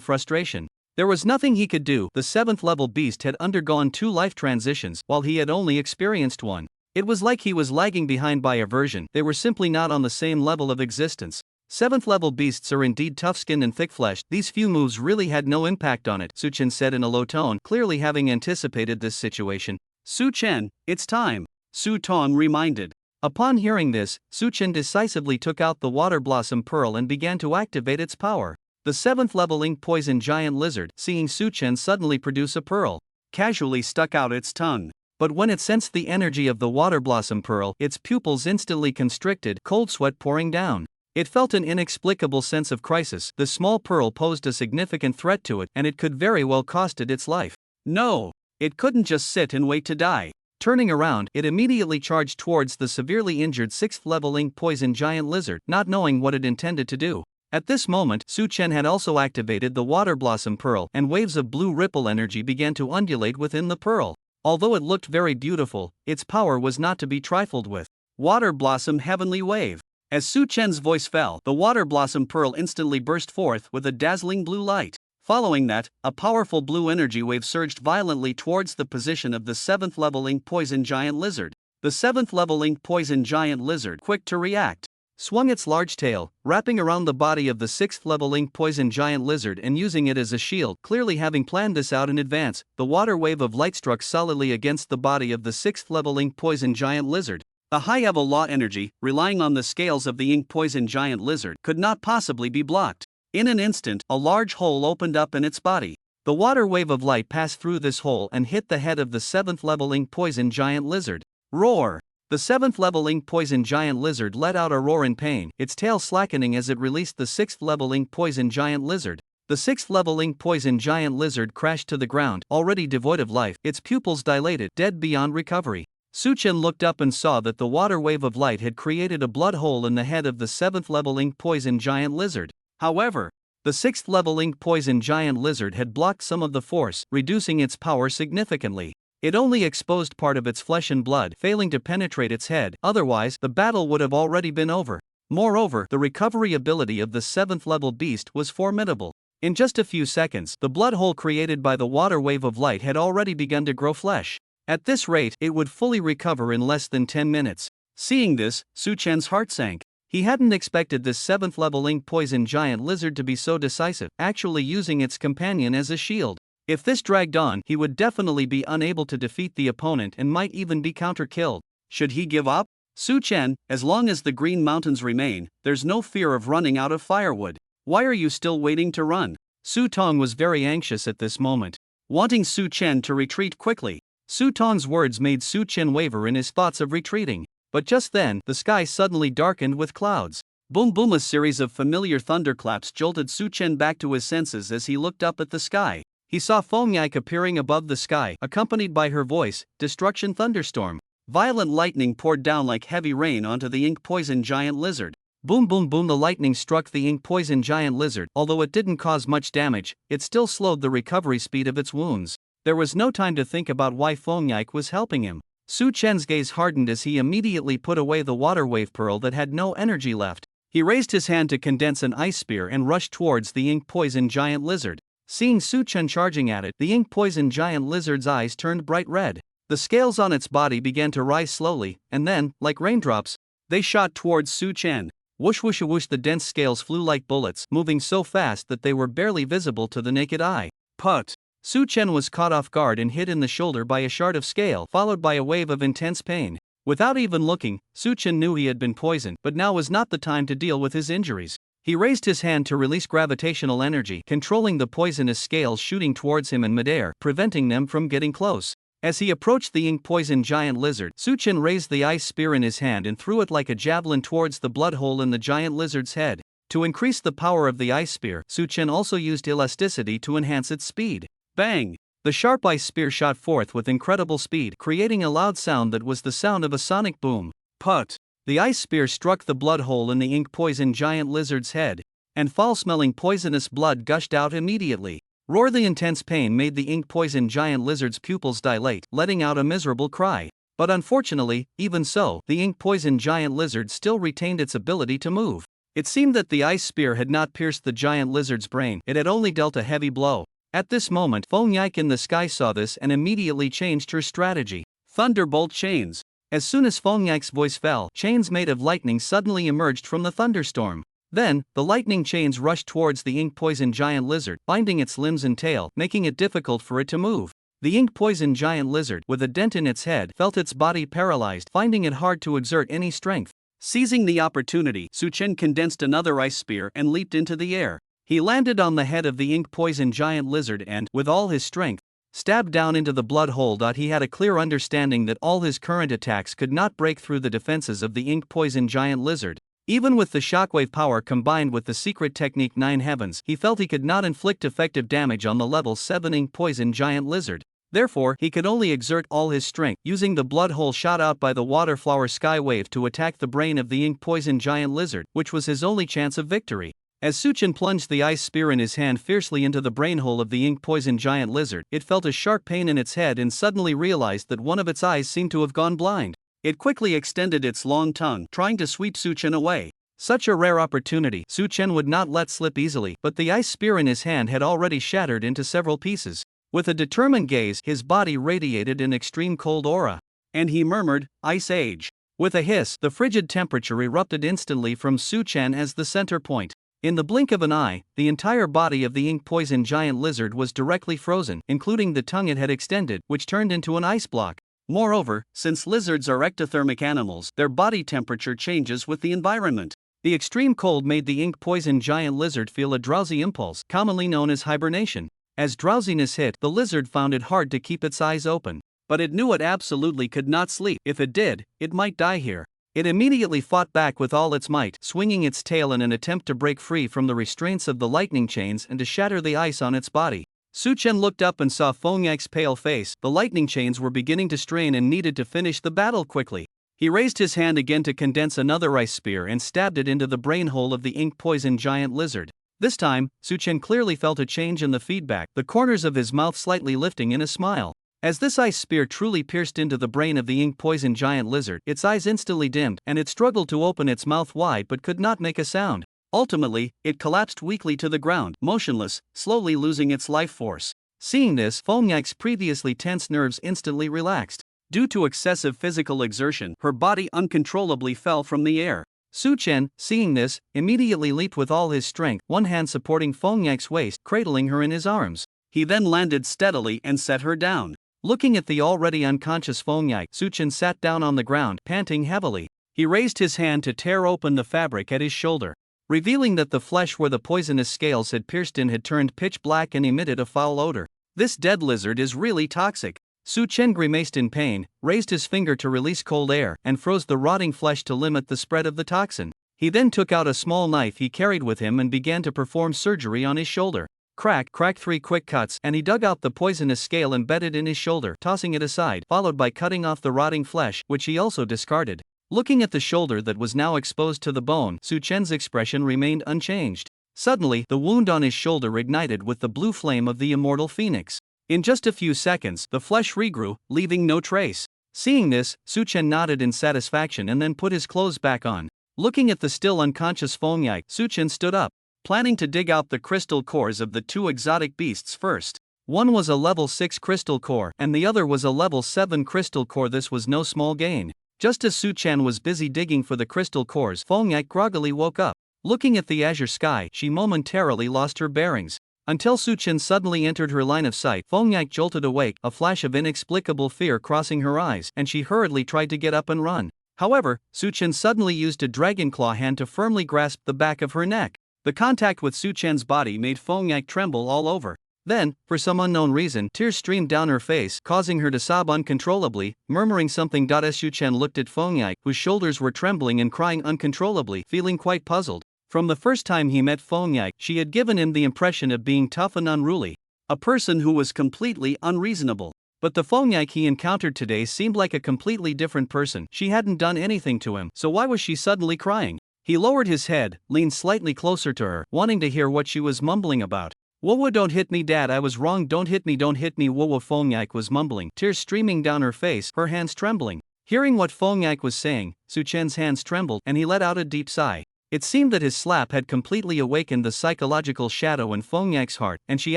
frustration. There was nothing he could do. The 7th level beast had undergone 2 life transitions, while he had only experienced 1. It was like he was lagging behind by a version. They were simply not on the same level of existence. 7th level beasts are indeed tough-skinned and thick-fleshed. These few moves really had no impact on it, Su Chen said in a low tone, clearly having anticipated this situation. Su Chen, it's time, Su Tong reminded. Upon hearing this, Su Chen decisively took out the water blossom pearl and began to activate its power. The 7th level ink poison giant lizard, seeing Su Chen suddenly produce a pearl, casually stuck out its tongue. But when it sensed the energy of the water blossom pearl, its pupils instantly constricted, cold sweat pouring down. It felt an inexplicable sense of crisis. The small pearl posed a significant threat to it, and it could very well cost it its life. No, it couldn't just sit and wait to die. Turning around, it immediately charged towards the severely injured 6th level ink poison giant lizard, not knowing what it intended to do. At this moment, Su Chen had also activated the water blossom pearl, and waves of blue ripple energy began to undulate within the pearl. Although it looked very beautiful, its power was not to be trifled with. Water blossom heavenly wave. As Su Chen's voice fell, the water blossom pearl instantly burst forth with a dazzling blue light. Following that, a powerful blue energy wave surged violently towards the position of the 7th level ink poison giant lizard. The 7th level ink poison giant lizard, quick to react, swung its large tail, wrapping around the body of the 6th level ink poison giant lizard and using it as a shield. Clearly having planned this out in advance, the water wave of light struck solidly against the body of the 6th level ink poison giant lizard. The high-level law energy, relying on the scales of the ink poison giant lizard, could not possibly be blocked. In an instant, a large hole opened up in its body. The water wave of light passed through this hole and hit the head of the 7th level ink poison giant lizard. Roar! The 7th level ink poison giant lizard let out a roar in pain, its tail slackening as it released the 6th level ink poison giant lizard. The 6th level ink poison giant lizard crashed to the ground, already devoid of life, its pupils dilated, dead beyond recovery. Su Chen looked up and saw that the water wave of light had created a blood hole in the head of the 7th level ink poison giant lizard. However, the 6th level ink poison giant lizard had blocked some of the force, reducing its power significantly. It only exposed part of its flesh and blood, failing to penetrate its head. Otherwise, the battle would have already been over. Moreover, the recovery ability of the 7th level beast was formidable. In just a few seconds, the blood hole created by the water wave of light had already begun to grow flesh. At this rate, it would fully recover in less than 10 minutes. Seeing this, Su Chen's heart sank. He hadn't expected this 7th level ink poison giant lizard to be so decisive, actually using its companion as a shield. If this dragged on, he would definitely be unable to defeat the opponent and might even be counter-killed. Should he give up? Su Chen, as long as the Green Mountains remain, there's no fear of running out of firewood. Why are you still waiting to run? Su Tong was very anxious at this moment, wanting Su Chen to retreat quickly. Su Tong's words made Su Chen waver in his thoughts of retreating. But just then, the sky suddenly darkened with clouds. Boom boom! A series of familiar thunderclaps jolted Su Chen back to his senses as he looked up at the sky. He saw Feng Yike appearing above the sky, accompanied by her voice, Destruction Thunderstorm. Violent lightning poured down like heavy rain onto the ink-poison giant lizard. Boom boom boom! The lightning struck the ink-poison giant lizard. Although it didn't cause much damage, it still slowed the recovery speed of its wounds. There was no time to think about why Feng Yike was helping him. Su Chen's gaze hardened as he immediately put away the water wave pearl that had no energy left. He raised his hand to condense an ice spear and rushed towards the ink-poison giant lizard. Seeing Su Chen charging at it, the ink-poison giant lizard's eyes turned bright red. The scales on its body began to rise slowly, and then, like raindrops, they shot towards Su Chen. Whoosh whoosh whoosh! The dense scales flew like bullets, moving so fast that they were barely visible to the naked eye. Put! Su Chen was caught off guard and hit in the shoulder by a shard of scale, followed by a wave of intense pain. Without even looking, Su Chen knew he had been poisoned, but now was not the time to deal with his injuries. He raised his hand to release gravitational energy, controlling the poisonous scales shooting towards him in midair, preventing them from getting close. As he approached the ink-poison giant lizard, Su Chen raised the ice spear in his hand and threw it like a javelin towards the blood hole in the giant lizard's head. To increase the power of the ice spear, Su Chen also used elasticity to enhance its speed. Bang! The sharp ice spear shot forth with incredible speed, creating a loud sound that was the sound of a sonic boom. Put! The ice spear struck the blood hole in the ink-poison giant lizard's head, and foul-smelling poisonous blood gushed out immediately. Roar! The intense pain made the ink-poison giant lizard's pupils dilate, letting out a miserable cry. But unfortunately, even so, the ink-poison giant lizard still retained its ability to move. It seemed that the ice spear had not pierced the giant lizard's brain, it had only dealt a heavy blow. At this moment, Feng Yike in the sky saw this and immediately changed her strategy. Thunderbolt chains. As soon as Feng Yike's voice fell, chains made of lightning suddenly emerged from the thunderstorm. Then, the lightning chains rushed towards the ink-poison giant lizard, binding its limbs and tail, making it difficult for it to move. The ink-poison giant lizard, with a dent in its head, felt its body paralyzed, finding it hard to exert any strength. Seizing the opportunity, Su Chen condensed another ice spear and leaped into the air. He landed on the head of the ink-poison giant lizard and, with all his strength, stabbed down into the blood hole. He had a clear understanding that all his current attacks could not break through the defenses of the ink-poison giant lizard. Even with the shockwave power combined with the secret technique 9 Heavens, he felt he could not inflict effective damage on the level 7 ink-poison giant lizard. Therefore, he could only exert all his strength, using the blood hole shot out by the water flower sky wave to attack the brain of the ink-poison giant lizard, which was his only chance of victory. As Su Chen plunged the ice spear in his hand fiercely into the brain hole of the ink-poison giant lizard, it felt a sharp pain in its head and suddenly realized that one of its eyes seemed to have gone blind. It quickly extended its long tongue, trying to sweep Su Chen away. Such a rare opportunity Su Chen would not let slip easily, but the ice spear in his hand had already shattered into several pieces. With a determined gaze, his body radiated an extreme cold aura. And he murmured, "Ice Age." With a hiss, the frigid temperature erupted instantly from Su Chen as the center point. In the blink of an eye, the entire body of the ink-poison giant lizard was directly frozen, including the tongue it had extended, which turned into an ice block. Moreover, since lizards are ectothermic animals, their body temperature changes with the environment. The extreme cold made the ink-poison giant lizard feel a drowsy impulse, commonly known as hibernation. As drowsiness hit, the lizard found it hard to keep its eyes open. But it knew it absolutely could not sleep. If it did, it might die here. It immediately fought back with all its might, swinging its tail in an attempt to break free from the restraints of the lightning chains and to shatter the ice on its body. Su Chen looked up and saw Feng Yike's pale face. The lightning chains were beginning to strain and needed to finish the battle quickly. He raised his hand again to condense another ice spear and stabbed it into the brain hole of the ink-poison giant lizard. This time, Su Chen clearly felt a change in the feedback, the corners of his mouth slightly lifting in a smile. As this ice spear truly pierced into the brain of the ink-poisoned giant lizard, its eyes instantly dimmed, and it struggled to open its mouth wide but could not make a sound. Ultimately, it collapsed weakly to the ground, motionless, slowly losing its life force. Seeing this, Fongak's previously tense nerves instantly relaxed. Due to excessive physical exertion, her body uncontrollably fell from the air. Su Chen, seeing this, immediately leaped with all his strength, one hand supporting Fongak's waist, cradling her in his arms. He then landed steadily and set her down. Looking at the already unconscious Fongak, Su Chen sat down on the ground, panting heavily. He raised his hand to tear open the fabric at his shoulder, revealing that the flesh where the poisonous scales had pierced in had turned pitch black and emitted a foul odor. This dead lizard is really toxic. Su Chen grimaced in pain, raised his finger to release cold air, and froze the rotting flesh to limit the spread of the toxin. He then took out a small knife he carried with him and began to perform surgery on his shoulder. Crack, 3 quick cuts, and he dug out the poisonous scale embedded in his shoulder, tossing it aside, followed by cutting off the rotting flesh, which he also discarded. Looking at the shoulder that was now exposed to the bone, Su Chen's expression remained unchanged. Suddenly, the wound on his shoulder ignited with the blue flame of the immortal phoenix. In just a few seconds, the flesh regrew, leaving no trace. Seeing this, Su Chen nodded in satisfaction and then put his clothes back on. Looking at the still unconscious Fongyak, Su Chen stood up, planning to dig out the crystal cores of the two exotic beasts first. One was a level 6 crystal core, and the other was a level 7 crystal core. This was no small gain. Just as Su Chen was busy digging for the crystal cores, Fongyak groggily woke up. Looking at the azure sky, she momentarily lost her bearings. Until Su Chen suddenly entered her line of sight, Fongyak jolted awake, a flash of inexplicable fear crossing her eyes, and she hurriedly tried to get up and run. However, Su Chen suddenly used a dragon claw hand to firmly grasp the back of her neck. The contact with Su Chen's body made Fongyak tremble all over. Then, for some unknown reason, tears streamed down her face, causing her to sob uncontrollably, murmuring something. As Su Chen looked at Fongyak, whose shoulders were trembling and crying uncontrollably, feeling quite puzzled. From the first time he met Fongyak, she had given him the impression of being tough and unruly, a person who was completely unreasonable. But the Fongyak he encountered today seemed like a completely different person. She hadn't done anything to him, so why was she suddenly crying? He lowered his head, leaned slightly closer to her, wanting to hear what she was mumbling about. "Wowo, don't hit me, Dad, I was wrong, don't hit me, Wowo," Fongyak was mumbling, tears streaming down her face, her hands trembling. Hearing what Fongyak was saying, Su Chen's hands trembled, and he let out a deep sigh. It seemed that his slap had completely awakened the psychological shadow in Fongyak's heart, and she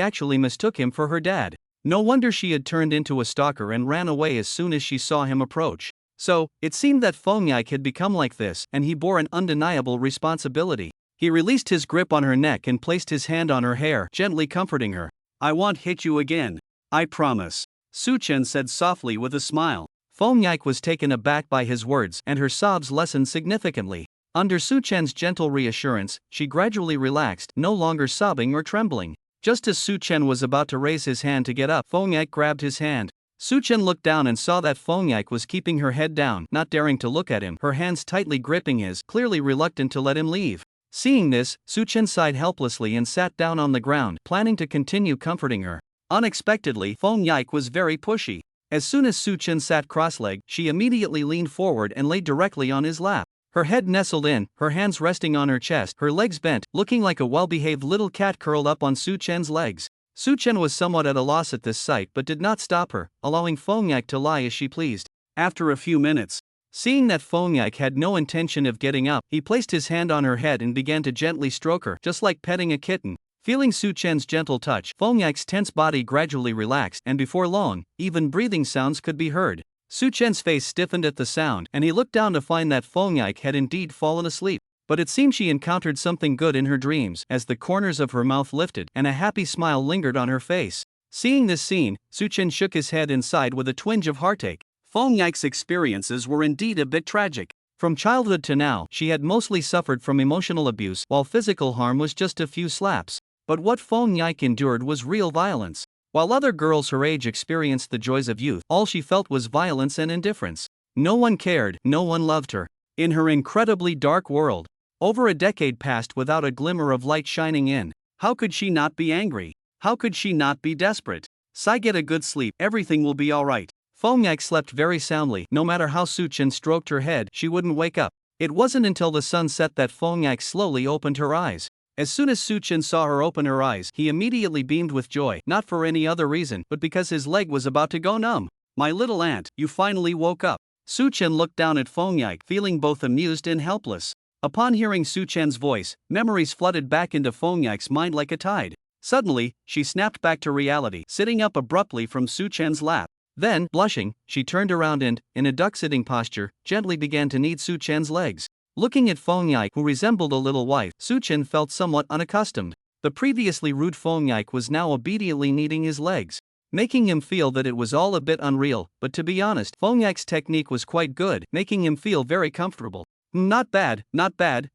actually mistook him for her dad. No wonder she had turned into a stalker and ran away as soon as she saw him approach. So, it seemed that Fongyak had become like this, and he bore an undeniable responsibility. He released his grip on her neck and placed his hand on her hair, gently comforting her. "I won't hit you again. I promise," Su Chen said softly with a smile. Fongyak was taken aback by his words, and her sobs lessened significantly. Under Su Chen's gentle reassurance, she gradually relaxed, no longer sobbing or trembling. Just as Su Chen was about to raise his hand to get up, Fongyak grabbed his hand. Su Chen looked down and saw that Fongyak was keeping her head down, not daring to look at him, her hands tightly gripping his, clearly reluctant to let him leave. Seeing this, Su Chen sighed helplessly and sat down on the ground, planning to continue comforting her. Unexpectedly, Fongyak was very pushy. As soon as Su Chen sat cross-legged, she immediately leaned forward and lay directly on his lap. Her head nestled in, her hands resting on her chest, her legs bent, looking like a well-behaved little cat curled up on Su Chen's legs. Su Chen was somewhat at a loss at this sight but did not stop her, allowing Fongyak to lie as she pleased. After a few minutes, seeing that Fongyak had no intention of getting up, he placed his hand on her head and began to gently stroke her, just like petting a kitten. Feeling Su Chen's gentle touch, Fongyak's tense body gradually relaxed, and before long, even breathing sounds could be heard. Su Chen's face stiffened at the sound, and he looked down to find that Fongyak had indeed fallen asleep. But it seemed she encountered something good in her dreams, as the corners of her mouth lifted, and a happy smile lingered on her face. Seeing this scene, Su Chen shook his head and sighed with a twinge of heartache. Fongyak's experiences were indeed a bit tragic. From childhood to now, she had mostly suffered from emotional abuse, while physical harm was just a few slaps. But what Fongyak endured was real violence. While other girls her age experienced the joys of youth, all she felt was violence and indifference. No one cared, no one loved her. In her incredibly dark world, over a decade passed without a glimmer of light shining in. How could she not be angry? How could she not be desperate? "Sai, get a good sleep, everything will be alright." Fongyak slept very soundly. No matter how Su Chen stroked her head, she wouldn't wake up. It wasn't until the sun set that Fongyak slowly opened her eyes. As soon as Suchin saw her open her eyes, he immediately beamed with joy, not for any other reason, but because his leg was about to go numb. My little aunt, you finally woke up. Suchin looked down at Fengyik, feeling both amused and helpless. Upon hearing Suchen's voice, memories flooded back into Fengyik's mind like a tide. Suddenly, she snapped back to reality, sitting up abruptly from Suchen's lap. Then, blushing, she turned around and, in a duck-sitting posture, gently began to knead Suchen's legs. Looking at Fengyik, who resembled a little wife, Suchen felt somewhat unaccustomed. The previously rude Fengyik was now obediently kneading his legs, making him feel that it was all a bit unreal, but to be honest, Fengyik's technique was quite good, making him feel very comfortable. Not bad,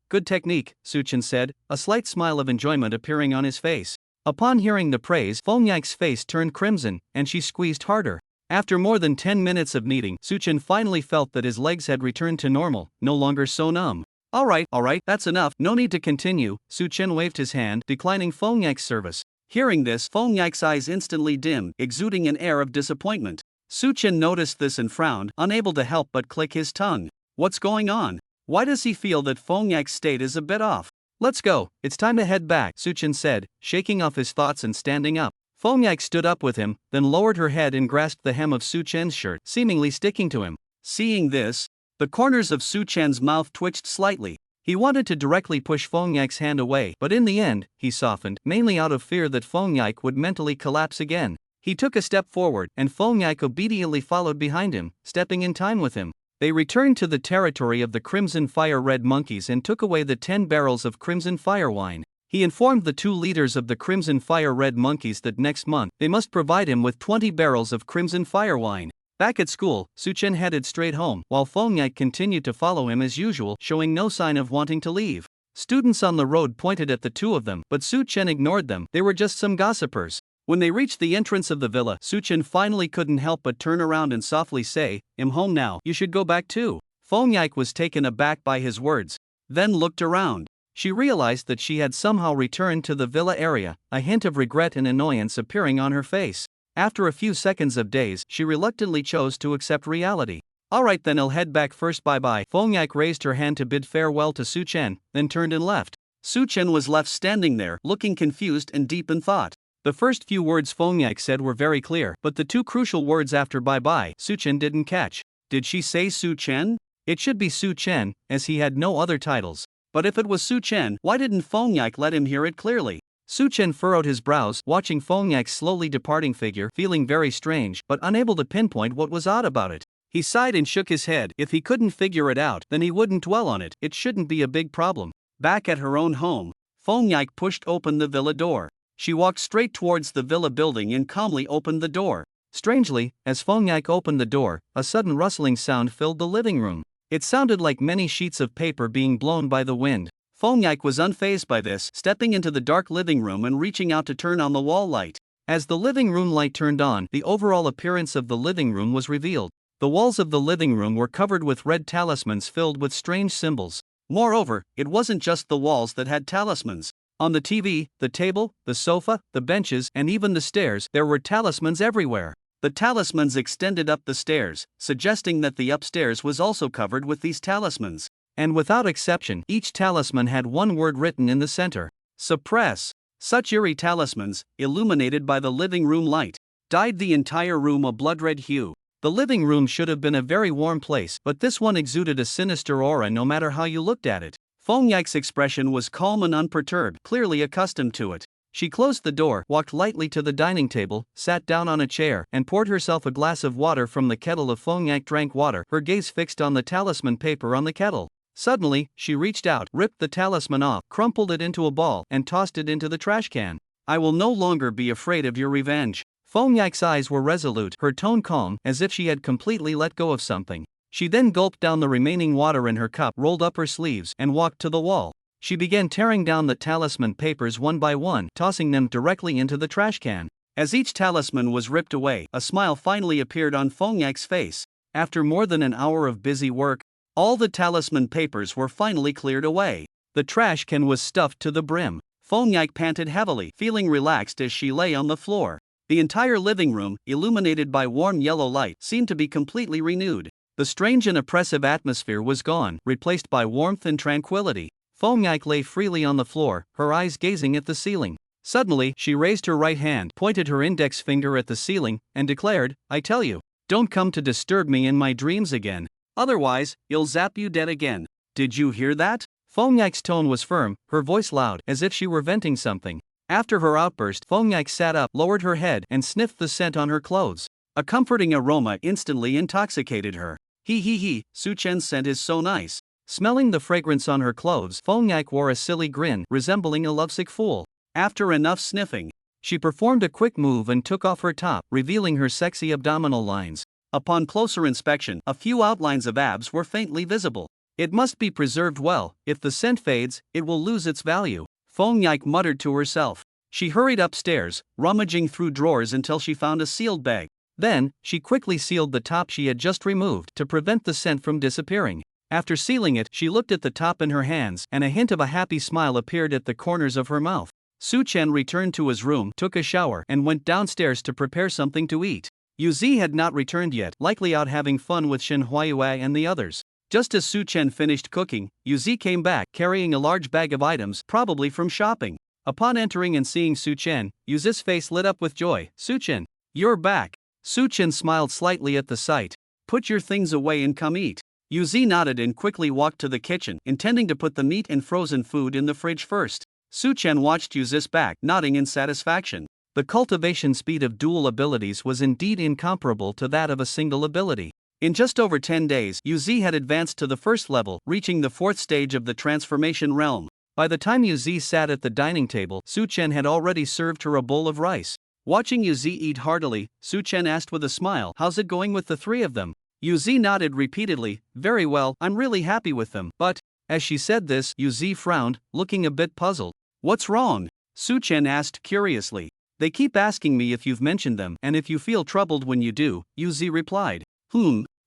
good technique, Suchen said, a slight smile of enjoyment appearing on his face. Upon hearing the praise, Fengyik's face turned crimson, and she squeezed harder. After more than 10 minutes of kneading, Suchen finally felt that his legs had returned to normal, no longer so numb. Alright, that's enough, no need to continue, Suchen waved his hand, declining Fengyik's service. Hearing this, Fengyik's eyes instantly dimmed, exuding an air of disappointment. Suchen noticed this and frowned, unable to help but click his tongue. What's going on? Why does he feel that Fengyik's state is a bit off? Let's go, it's time to head back, Suchen said, shaking off his thoughts and standing up. Fengyik stood up with him, then lowered her head and grasped the hem of Suchen's shirt, seemingly sticking to him. Seeing this, the corners of Suchen's mouth twitched slightly. He wanted to directly push Fengyik's hand away, but in the end, he softened, mainly out of fear that Fengyik would mentally collapse again. He took a step forward, and Fengyik obediently followed behind him, stepping in time with him. They returned to the territory of the Crimson Fire Red Monkeys and took away the 10 barrels of Crimson Fire wine. He informed the 2 leaders of the Crimson Fire Red Monkeys that next month, they must provide him with 20 barrels of Crimson Fire wine. Back at school, Suchen headed straight home, while Fengyik continued to follow him as usual, showing no sign of wanting to leave. Students on the road pointed at the two of them, but Suchen ignored them, they were just some gossipers. When they reached the entrance of the villa, Suchen finally couldn't help but turn around and softly say, "I'm home now, you should go back too." Fengyik was taken aback by his words, then looked around. She realized that she had somehow returned to the villa area, a hint of regret and annoyance appearing on her face. After a few seconds of daze, she reluctantly chose to accept reality. Alright then, I'll head back first, bye-bye. Fengyik raised her hand to bid farewell to Suchen, then turned and left. Suchen was left standing there, looking confused and deep in thought. The first few words Fengyik said were very clear, but the 2 crucial words after bye-bye, Suchen didn't catch. Did she say Suchen? It should be Suchen, as he had no other titles. But if it was Suchen, why didn't Fengyik let him hear it clearly? Suchen furrowed his brows, watching Fengyik's slowly departing figure, feeling very strange, but unable to pinpoint what was odd about it. He sighed and shook his head. If he couldn't figure it out, then he wouldn't dwell on it, it shouldn't be a big problem. Back at her own home, Fengyik pushed open the villa door. She walked straight towards the villa building and calmly opened the door. Strangely, as Fengyik opened the door, a sudden rustling sound filled the living room. It sounded like many sheets of paper being blown by the wind. Fengyik was unfazed by this, stepping into the dark living room and reaching out to turn on the wall light. As the living room light turned on, the overall appearance of the living room was revealed. The walls of the living room were covered with red talismans filled with strange symbols. Moreover, it wasn't just the walls that had talismans. On the TV, the table, the sofa, the benches, and even the stairs, there were talismans everywhere. The talismans extended up the stairs, suggesting that the upstairs was also covered with these talismans. And without exception, each talisman had one word written in the center: suppress. Such eerie talismans, illuminated by the living room light, dyed the entire room a blood-red hue. The living room should have been a very warm place, but this one exuded a sinister aura no matter how you looked at it. Fengyik's expression was calm and unperturbed, clearly accustomed to it. She closed the door, walked lightly to the dining table, sat down on a chair, and poured herself a glass of water from the kettle. Of Fengyik drank water, her gaze fixed on the talisman paper on the kettle. Suddenly, she reached out, ripped the talisman off, crumpled it into a ball, and tossed it into the trash can. I will no longer be afraid of your revenge. Fengyik's eyes were resolute, her tone calm, as if she had completely let go of something. She then gulped down the remaining water in her cup, rolled up her sleeves, and walked to the wall. She began tearing down the talisman papers one by one, tossing them directly into the trash can. As each talisman was ripped away, a smile finally appeared on Fengyik's face. After more than an hour of busy work, all the talisman papers were finally cleared away. The trash can was stuffed to the brim. Fengyik panted heavily, feeling relaxed as she lay on the floor. The entire living room, illuminated by warm yellow light, seemed to be completely renewed. The strange and oppressive atmosphere was gone, replaced by warmth and tranquility. Feng Yike lay freely on the floor, her eyes gazing at the ceiling. Suddenly, she raised her right hand, pointed her index finger at the ceiling, and declared, "I tell you, don't come to disturb me in my dreams again. Otherwise, you'll zap you dead again. Did you hear that?" Feng Yike's tone was firm, her voice loud, as if she were venting something. After her outburst, Feng Yike sat up, lowered her head, and sniffed the scent on her clothes. A comforting aroma instantly intoxicated her. He, Su Chen's scent is so nice. Smelling the fragrance on her clothes, Feng Yike wore a silly grin, resembling a lovesick fool. After enough sniffing, she performed a quick move and took off her top, revealing her sexy abdominal lines. Upon closer inspection, a few outlines of abs were faintly visible. It must be preserved well. If the scent fades, it will lose its value, Feng Yike muttered to herself. She hurried upstairs, rummaging through drawers until she found a sealed bag. Then, she quickly sealed the top she had just removed to prevent the scent from disappearing. After sealing it, she looked at the top in her hands, and a hint of a happy smile appeared at the corners of her mouth. Su Chen returned to his room, took a shower, and went downstairs to prepare something to eat. Yu Zi had not returned yet, likely out having fun with Shen Huaiyue and the others. Just as Su Chen finished cooking, Yu Zi came back, carrying a large bag of items, probably from shopping. Upon entering and seeing Su Chen, Yu Zi's face lit up with joy. "Su Chen, you're back." Su Chen smiled slightly at the sight. "Put your things away and come eat." Yu Zi nodded and quickly walked to the kitchen, intending to put the meat and frozen food in the fridge first. Su Chen watched Yu Zi's back, nodding in satisfaction. The cultivation speed of dual abilities was indeed incomparable to that of a single ability. In just over 10 days, Yu Zi had advanced to the first level, reaching the 4th stage of the transformation realm. By the time Yu Zi sat at the dining table, Su Chen had already served her a bowl of rice. Watching Yu Zi eat heartily, Su Chen asked with a smile, "How's it going with the three of them?" Yu Zi nodded repeatedly. "Very well, I'm really happy with them, but..." As she said this, Yu Zi frowned, looking a bit puzzled. "What's wrong?" Su Chen asked curiously. "They keep asking me if you've mentioned them, and if you feel troubled when you do," Yu Zi replied.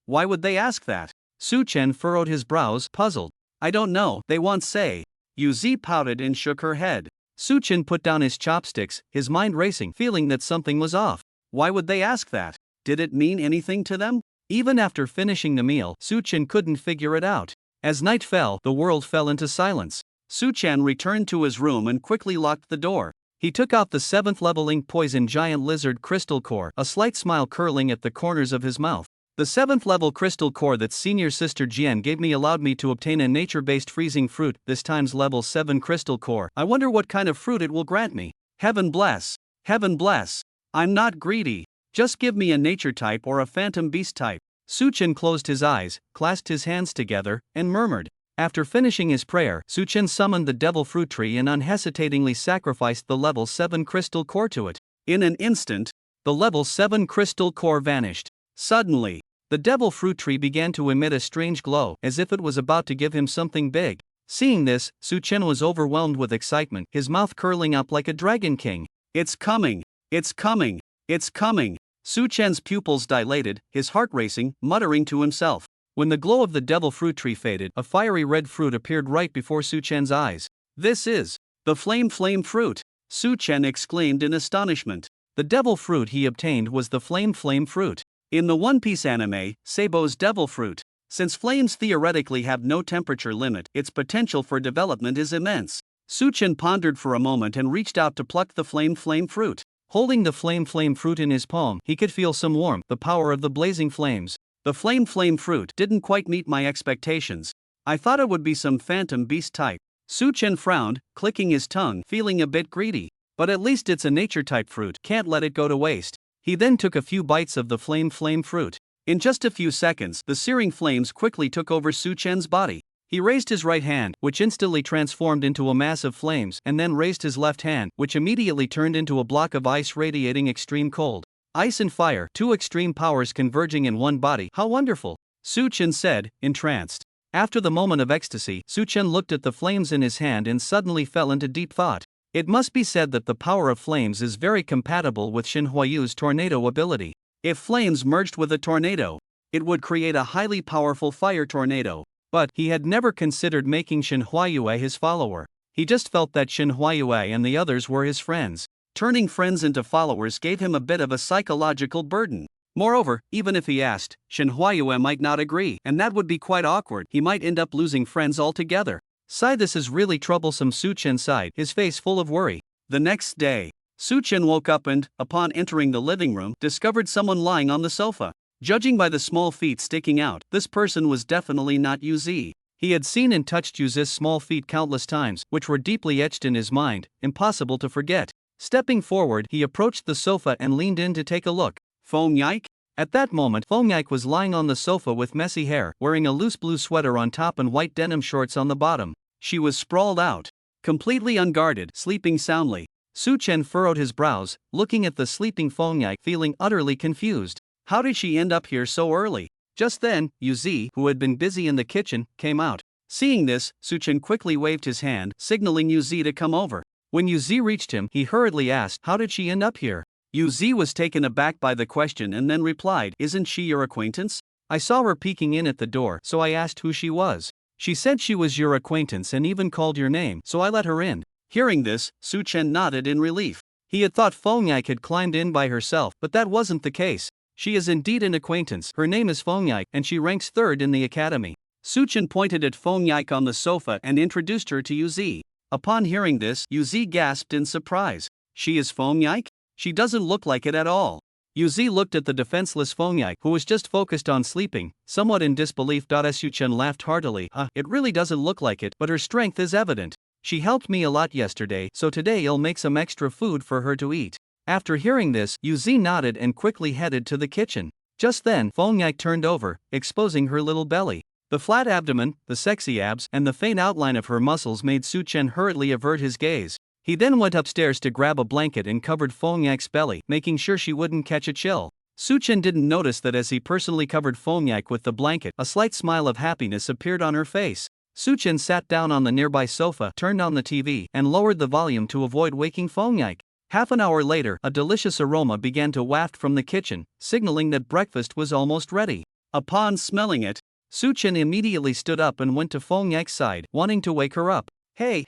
Why would they ask that?" Su Chen furrowed his brows, puzzled. "I don't know, they once say." Yu Zi pouted and shook her head. Su Chen put down his chopsticks, his mind racing, feeling that something was off. Why would they ask that? Did it mean anything to them? Even after finishing the meal, Su Chen couldn't figure it out. As night fell, the world fell into silence. Su Chen returned to his room and quickly locked the door. He took out the 7th level ink poison giant lizard crystal core, a slight smile curling at the corners of his mouth. "The 7th level crystal core that senior sister Jian gave me allowed me to obtain a nature-based freezing fruit, this time's level 7 crystal core. I wonder what kind of fruit it will grant me. Heaven bless. Heaven bless. I'm not greedy. Just give me a nature type or a phantom beast type." Su Chen closed his eyes, clasped his hands together, and murmured. After finishing his prayer, Su Chen summoned the devil fruit tree and unhesitatingly sacrificed the level 7 crystal core to it. In an instant, the level 7 crystal core vanished. Suddenly, the devil fruit tree began to emit a strange glow, as if it was about to give him something big. Seeing this, Su Chen was overwhelmed with excitement, his mouth curling up like a dragon king. "It's coming! It's coming! It's coming!" Su Chen's pupils dilated, his heart racing, muttering to himself. When the glow of the devil fruit tree faded, a fiery red fruit appeared right before Su Chen's eyes. "This is the flame fruit!" Su Chen exclaimed in astonishment. The devil fruit he obtained was the flame fruit. In the One Piece anime, Sabo's devil fruit. Since flames theoretically have no temperature limit, its potential for development is immense. Su Chen pondered for a moment and reached out to pluck the flame fruit. Holding the flame fruit in his palm, he could feel some warmth, the power of the blazing flames. The flame fruit didn't quite meet my expectations. I thought it would be some phantom beast type. Su Chen frowned, clicking his tongue, feeling a bit greedy. But at least it's a nature type fruit, can't let it go to waste. He then took a few bites of the flame fruit. In just a few seconds, the searing flames quickly took over Su Chen's body. He raised his right hand, which instantly transformed into a mass of flames, and then raised his left hand, which immediately turned into a block of ice radiating extreme cold. Ice and fire, two extreme powers converging in one body, how wonderful! Su Chen said, entranced. After the moment of ecstasy, Su Chen looked at the flames in his hand and suddenly fell into deep thought. It must be said that the power of flames is very compatible with Shen Huayu's tornado ability. If flames merged with a tornado, it would create a highly powerful fire tornado. But he had never considered making Shen Huayue his follower. He just felt that Shen Huayue and the others were his friends. Turning friends into followers gave him a bit of a psychological burden. Moreover, even if he asked, Shen Huayue might not agree, and that would be quite awkward. He might end up losing friends altogether. Sigh, this is really troublesome, Su-chen sighed, his face full of worry. The next day, Su-chen woke up and, upon entering the living room, discovered someone lying on the sofa. Judging by the small feet sticking out, this person was definitely not Yuzi. He had seen and touched Yuzi's small feet countless times, which were deeply etched in his mind, impossible to forget. Stepping forward, he approached the sofa and leaned in to take a look. Fong Yike? At that moment, Fong Yike was lying on the sofa with messy hair, wearing a loose blue sweater on top and white denim shorts on the bottom. She was sprawled out, completely unguarded, sleeping soundly. Su-chen furrowed his brows, looking at the sleeping Fong Yike, feeling utterly confused. How did she end up here so early? Just then, Yuzi, who had been busy in the kitchen, came out. Seeing this, Su-chen quickly waved his hand, signaling Yuzi to come over. When Yuzi reached him, he hurriedly asked, "How did she end up here?" Yuzi was taken aback by the question and then replied, "Isn't she your acquaintance? I saw her peeking in at the door, so I asked who she was. She said she was your acquaintance and even called your name, so I let her in." Hearing this, Su-chen nodded in relief. He had thought Fong Yike had climbed in by herself, but that wasn't the case. She is indeed an acquaintance. Her name is Fong Yike, and she ranks 3rd in the academy. Su-chen pointed at Fong Yike on the sofa and introduced her to Yuzi. Upon hearing this, Yuzi gasped in surprise. She is Fong Yike? She doesn't look like it at all. Yuzi looked at the defenseless Fong Yike, who was just focused on sleeping, somewhat in disbelief. Su-chen laughed heartily. It really doesn't look like it, but her strength is evident. She helped me a lot yesterday, so today I'll make some extra food for her to eat. After hearing this, Yuzi nodded and quickly headed to the kitchen. Just then, Fong Yike turned over, exposing her little belly. The flat abdomen, the sexy abs, and the faint outline of her muscles made Su-chen hurriedly avert his gaze. He then went upstairs to grab a blanket and covered Fong Yike's belly, making sure she wouldn't catch a chill. Su-chen didn't notice that as he personally covered Fong Yike with the blanket, a slight smile of happiness appeared on her face. Su-chen sat down on the nearby sofa, turned on the TV, and lowered the volume to avoid waking Fong Yike. Half an hour later, a delicious aroma began to waft from the kitchen, signaling that breakfast was almost ready. Upon smelling it, Su-chen immediately stood up and went to Fong Yike's side, wanting to wake her up. Hey,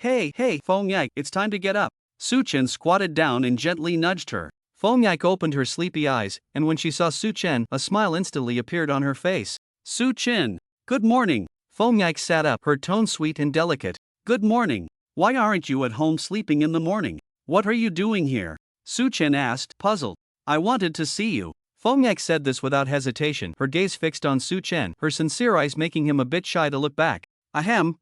Fong Yike, it's time to get up." Su-chen squatted down and gently nudged her. Fong Yike opened her sleepy eyes, and when she saw Su-chen, a smile instantly appeared on her face. "Su-chen, good morning." Fong Yike sat up, her tone sweet and delicate. "Good morning. Why aren't you at home sleeping in the morning? What are you doing here?" Su-chen asked, puzzled. "I wanted to see you." Fong Yike said this without hesitation, her gaze fixed on Su-chen, her sincere eyes making him a bit shy to look back. "Ahem,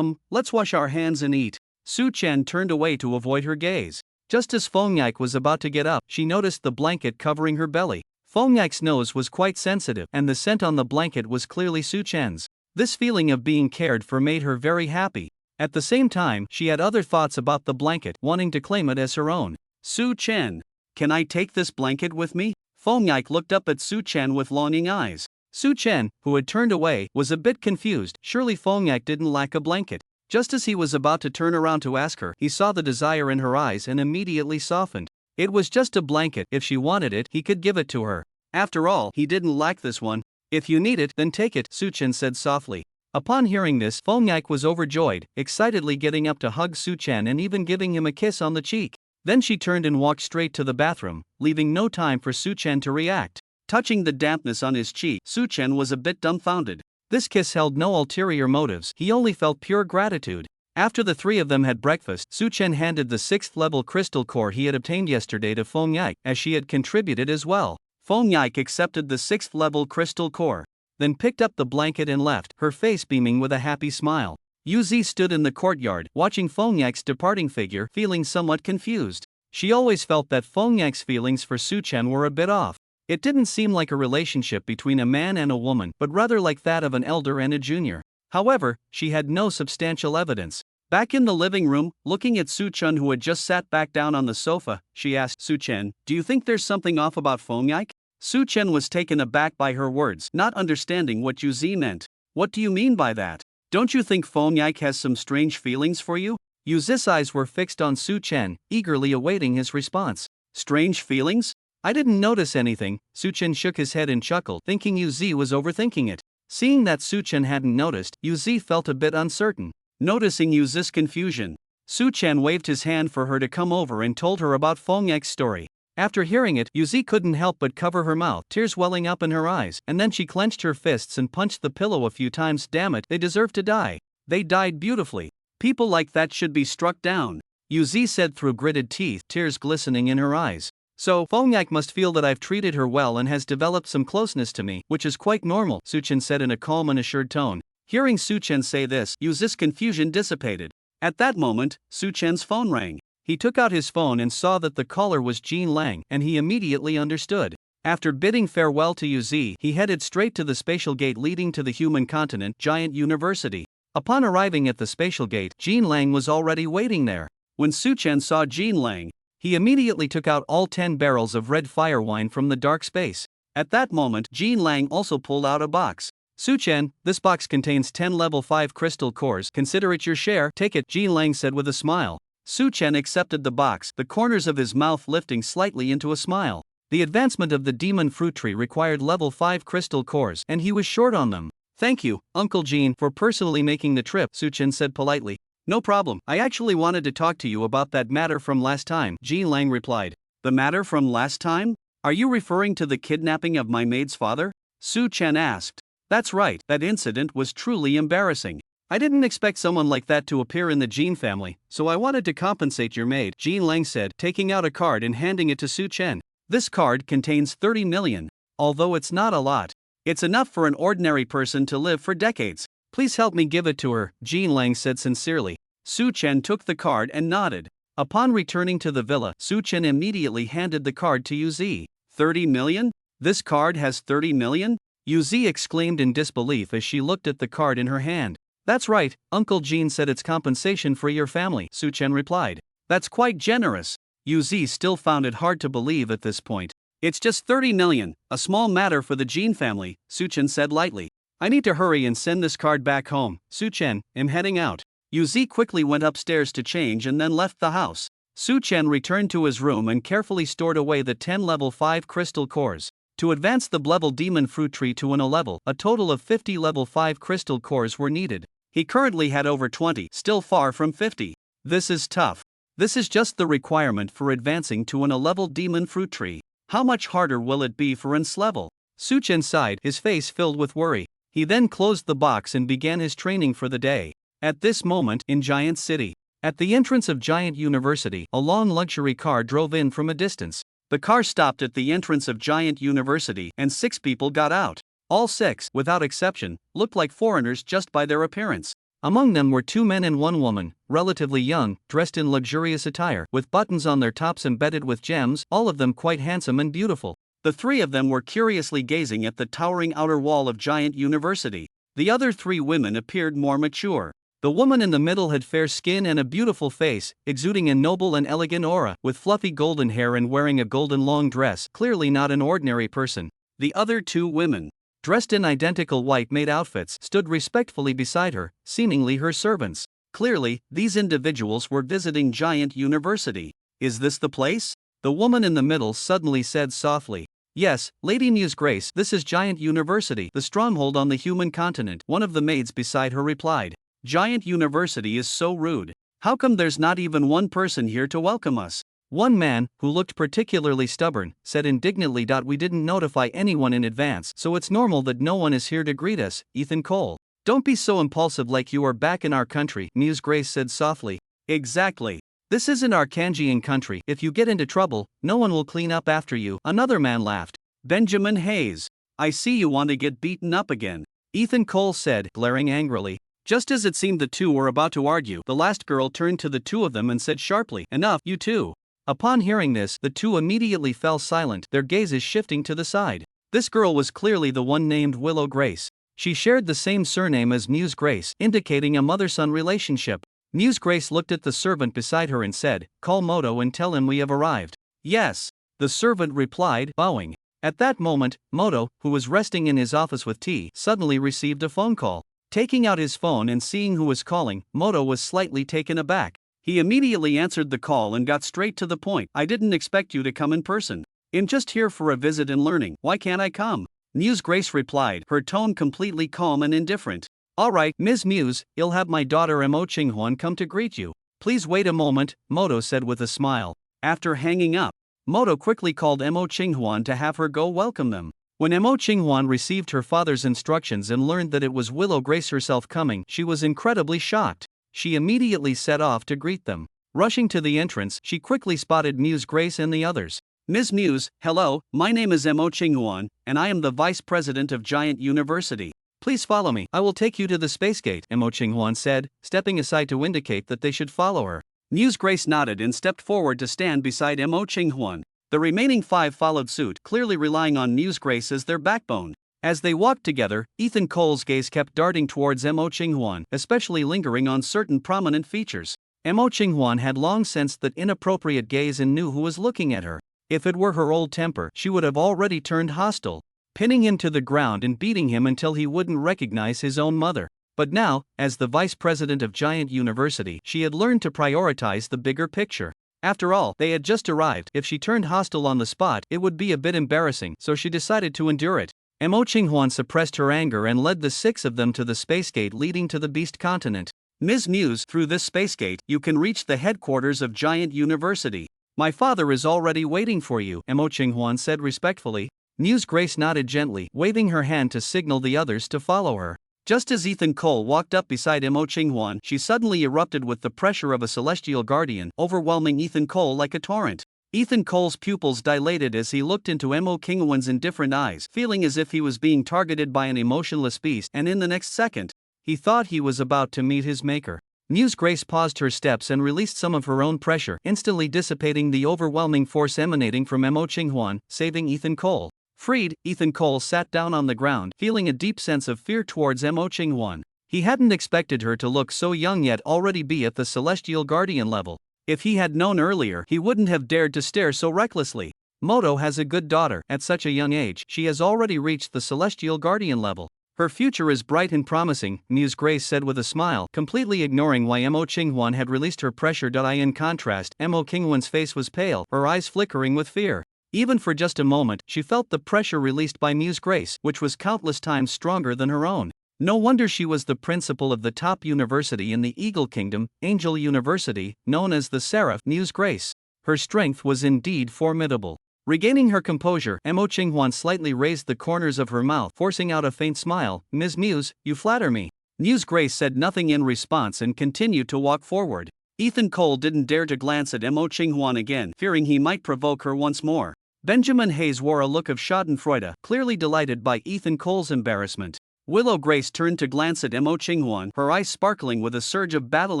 let's wash our hands and eat." Su-chen turned away to avoid her gaze. Just as Fong Yike was about to get up, she noticed the blanket covering her belly. Fong Yike's nose was quite sensitive, and the scent on the blanket was clearly Su-chen's. This feeling of being cared for made her very happy. At the same time, she had other thoughts about the blanket, wanting to claim it as her own. "Su-chen, can I take this blanket with me?" Fong Yike looked up at Su-chen with longing eyes. Su-chen, who had turned away, was a bit confused. Surely Fong Yike didn't lack a blanket. Just as he was about to turn around to ask her, he saw the desire in her eyes and immediately softened. It was just a blanket. If she wanted it, he could give it to her. After all, he didn't lack this one. "If you need it, then take it," Su-chen said softly. Upon hearing this, Fong Yike was overjoyed, excitedly getting up to hug Su-chen and even giving him a kiss on the cheek. Then she turned and walked straight to the bathroom, leaving no time for Su-chen to react. Touching the dampness on his cheek, Su-chen was a bit dumbfounded. This kiss held no ulterior motives, he only felt pure gratitude. After the three of them had breakfast, Su-chen handed the 6th level crystal core he had obtained yesterday to Fong Yike, as she had contributed as well. Fong Yike accepted the 6th level crystal core, then picked up the blanket and left, her face beaming with a happy smile. Yuzi stood in the courtyard, watching Fong Yike's departing figure, feeling somewhat confused. She always felt that Fong Yike's feelings for Su-chen were a bit off. It didn't seem like a relationship between a man and a woman, but rather like that of an elder and a junior. However, she had no substantial evidence. Back in the living room, looking at Su-chen who had just sat back down on the sofa, she asked, "Su-chen, do you think there's something off about Fong Yike?" Su-chen was taken aback by her words, not understanding what Yuzi meant. "What do you mean by that? Don't you think Fong Yike has some strange feelings for you?" Yuzi's eyes were fixed on Su-chen, eagerly awaiting his response. "Strange feelings? I didn't notice anything." Su-chen shook his head and chuckled, thinking Yuzi was overthinking it. Seeing that Su-chen hadn't noticed, Yuzi felt a bit uncertain. Noticing Yuzi's confusion, Su-chen waved his hand for her to come over and told her about Fong Yike's story. After hearing it, Yuzi couldn't help but cover her mouth, tears welling up in her eyes, and then she clenched her fists and punched the pillow a few times. "Damn it, they deserve to die. They died beautifully. People like that should be struck down, Yuzi said through gritted teeth, tears glistening in her eyes. So, Fongyak must feel that I've treated her well and has developed some closeness to me, which is quite normal, Suchen said in a calm and assured tone. Hearing Suchen say this, Yuzi's confusion dissipated. At that moment, Suchen's phone rang. He took out his phone and saw that the caller was Jean Lang, and he immediately understood. After bidding farewell to Yuzi, he headed straight to the spatial gate leading to the human continent, Giant University. Upon arriving at the spatial gate, Jean Lang was already waiting there. When Suchen saw Jean Lang, he immediately took out all 10 barrels of red fire wine from the dark space. At that moment, Jean Lang also pulled out a box. Suchen, this box contains 10 level 5 crystal cores. Consider it your share. Take it, Jean Lang said with a smile. Suchen accepted the box, the corners of his mouth lifting slightly into a smile. The advancement of the demon fruit tree required level 5 crystal cores, and he was short on them. Thank you, Uncle Jean, for personally making the trip, Suchen said politely. No problem, I actually wanted to talk to you about that matter from last time, Jean Lang replied. The matter from last time? Are you referring to the kidnapping of my maid's father? Suchen asked. That's right, that incident was truly embarrassing. I didn't expect someone like that to appear in the Jean family, so I wanted to compensate your maid, Jean Lang said, taking out a card and handing it to Suchen. This card contains 30 million. Although it's not a lot, it's enough for an ordinary person to live for decades. Please help me give it to her, Jean Lang said sincerely. Suchen took the card and nodded. Upon returning to the villa, Suchen immediately handed the card to Yuzi. 30 million? This card has 30 million? Yuzi exclaimed in disbelief as she looked at the card in her hand. That's right, Uncle Jean said it's compensation for your family, Suchen replied. That's quite generous. Yuzi still found it hard to believe at this point. It's just 30 million, a small matter for the Jean family, Suchen said lightly. I need to hurry and send this card back home, Suchen, I'm heading out. Yuzi quickly went upstairs to change and then left the house. Suchen returned to his room and carefully stored away the 10 level 5 crystal cores. To advance the level demon fruit tree to an A level, a total of 50 level 5 crystal cores were needed. He currently had over 20, still far from 50. This is tough. This is just the requirement for advancing to an A level demon fruit tree. How much harder will it be for N's level? Suchen sighed, his face filled with worry. He then closed the box and began his training for the day. At this moment, in Giant City, at the entrance of Giant University, a long luxury car drove in from a distance. The car stopped at the entrance of Giant University and 6 people got out. All 6, without exception, looked like foreigners just by their appearance. Among them were 2 men and 1 woman, relatively young, dressed in luxurious attire, with buttons on their tops embedded with gems, all of them quite handsome and beautiful. The 3 of them were curiously gazing at the towering outer wall of Giant University. The other 3 women appeared more mature. The woman in the middle had fair skin and a beautiful face, exuding a noble and elegant aura, with fluffy golden hair and wearing a golden long dress, clearly not an ordinary person. The other 2 women, dressed in identical white-made outfits, stood respectfully beside her, seemingly her servants. Clearly, these individuals were visiting Giant University. Is this the place? The woman in the middle suddenly said softly. Yes, Lady Muse Grace, this is Giant University, the stronghold on the human continent, one of the maids beside her replied. Giant University is so rude. How come there's not even one person here to welcome us? One man, who looked particularly stubborn, said indignantly. We didn't notify anyone in advance, so it's normal that no one is here to greet us, Ethan Cole. Don't be so impulsive like you are back in our country, Muse Grace said softly. Exactly. This isn't our Kanjian country. If you get into trouble, no one will clean up after you. Another man laughed. Benjamin Hayes. I see you want to get beaten up again, Ethan Cole said, glaring angrily. Just as it seemed the 2 were about to argue, the last girl turned to the 2 of them and said sharply, Enough, you 2. Upon hearing this, the 2 immediately fell silent, their gazes shifting to the side. This girl was clearly the one named Willow Grace. She shared the same surname as Muse Grace, indicating a mother-son relationship. Muse Grace looked at the servant beside her and said, Call Moto and tell him we have arrived. Yes, the servant replied, bowing. At that moment, Moto, who was resting in his office with tea, suddenly received a phone call. Taking out his phone and seeing who was calling, Moto was slightly taken aback. He immediately answered the call and got straight to the point. I didn't expect you to come in person. I'm just here for a visit and learning. Why can't I come? Muse Grace replied, her tone completely calm and indifferent. All right, Ms. Muse, I'll have my daughter Mo Qinghuan come to greet you. Please wait a moment, Moto said with a smile. After hanging up, Moto quickly called Mo Qinghuan to have her go welcome them. When Mo Qinghuan received her father's instructions and learned that it was Willow Grace herself coming, she was incredibly shocked. she immediately set off to greet them. Rushing to the entrance, she quickly spotted Muse Grace and the others. Ms. Muse, hello, my name is Mo Qinghuan, and I am the Vice President of Giant University. Please follow me, I will take you to the space gate, Mo Qinghuan said, stepping aside to indicate that they should follow her. Muse Grace nodded and stepped forward to stand beside Mo Qinghuan. The remaining 5 followed suit, clearly relying on Muse Grace as their backbone. As they walked together, Ethan Cole's gaze kept darting towards Mo Qinghuan, especially lingering on certain prominent features. Mo Qinghuan had long sensed that inappropriate gaze and knew who was looking at her. If it were her old temper, she would have already turned hostile, pinning him to the ground and beating him until he wouldn't recognize his own mother. But now, as the vice president of Giant University, she had learned to prioritize the bigger picture. After all, they had just arrived. If she turned hostile on the spot, it would be a bit embarrassing, so she decided to endure it. Mo Qinghuan suppressed her anger and led the 6 of them to the space gate leading to the Beast Continent. Ms. Muse, through this space gate, you can reach the headquarters of Giant University. My father is already waiting for you, Mo Qinghuan said respectfully. Muse Grace nodded gently, waving her hand to signal the others to follow her. Just as Ethan Cole walked up beside Mo Qinghuan, she suddenly erupted with the pressure of a celestial guardian, overwhelming Ethan Cole like a torrent. Ethan Cole's pupils dilated as he looked into Mo Qinghuan's indifferent eyes, feeling as if he was being targeted by an emotionless beast, and in the next second, he thought he was about to meet his maker. Muse Grace paused her steps and released some of her own pressure, instantly dissipating the overwhelming force emanating from Mo Qinghuan, saving Ethan Cole. Freed, Ethan Cole sat down on the ground, feeling a deep sense of fear towards Mo Qinghuan. He hadn't expected her to look so young yet already be at the Celestial Guardian level. If he had known earlier, he wouldn't have dared to stare so recklessly. Moto has a good daughter. At such a young age, she has already reached the Celestial Guardian level. Her future is bright and promising, Muse Grace said with a smile, completely ignoring why Mo Qinghuan had released her pressure. In contrast, Mo Qinghuan's face was pale, her eyes flickering with fear. Even for just a moment, she felt the pressure released by Muse Grace, which was countless times stronger than her own. No wonder she was the principal of the top university in the Eagle Kingdom, Angel University, known as the Seraph. Muse Grace. Her strength was indeed formidable. Regaining her composure, Mo Qinghuan slightly raised the corners of her mouth, forcing out a faint smile. Ms. Muse, you flatter me. Muse Grace said nothing in response and continued to walk forward. Ethan Cole didn't dare to glance at Mo Qinghuan again, fearing he might provoke her once more. Benjamin Hayes wore a look of schadenfreude, clearly delighted by Ethan Cole's embarrassment. Willow Grace turned to glance at Mo Qinghuan, her eyes sparkling with a surge of battle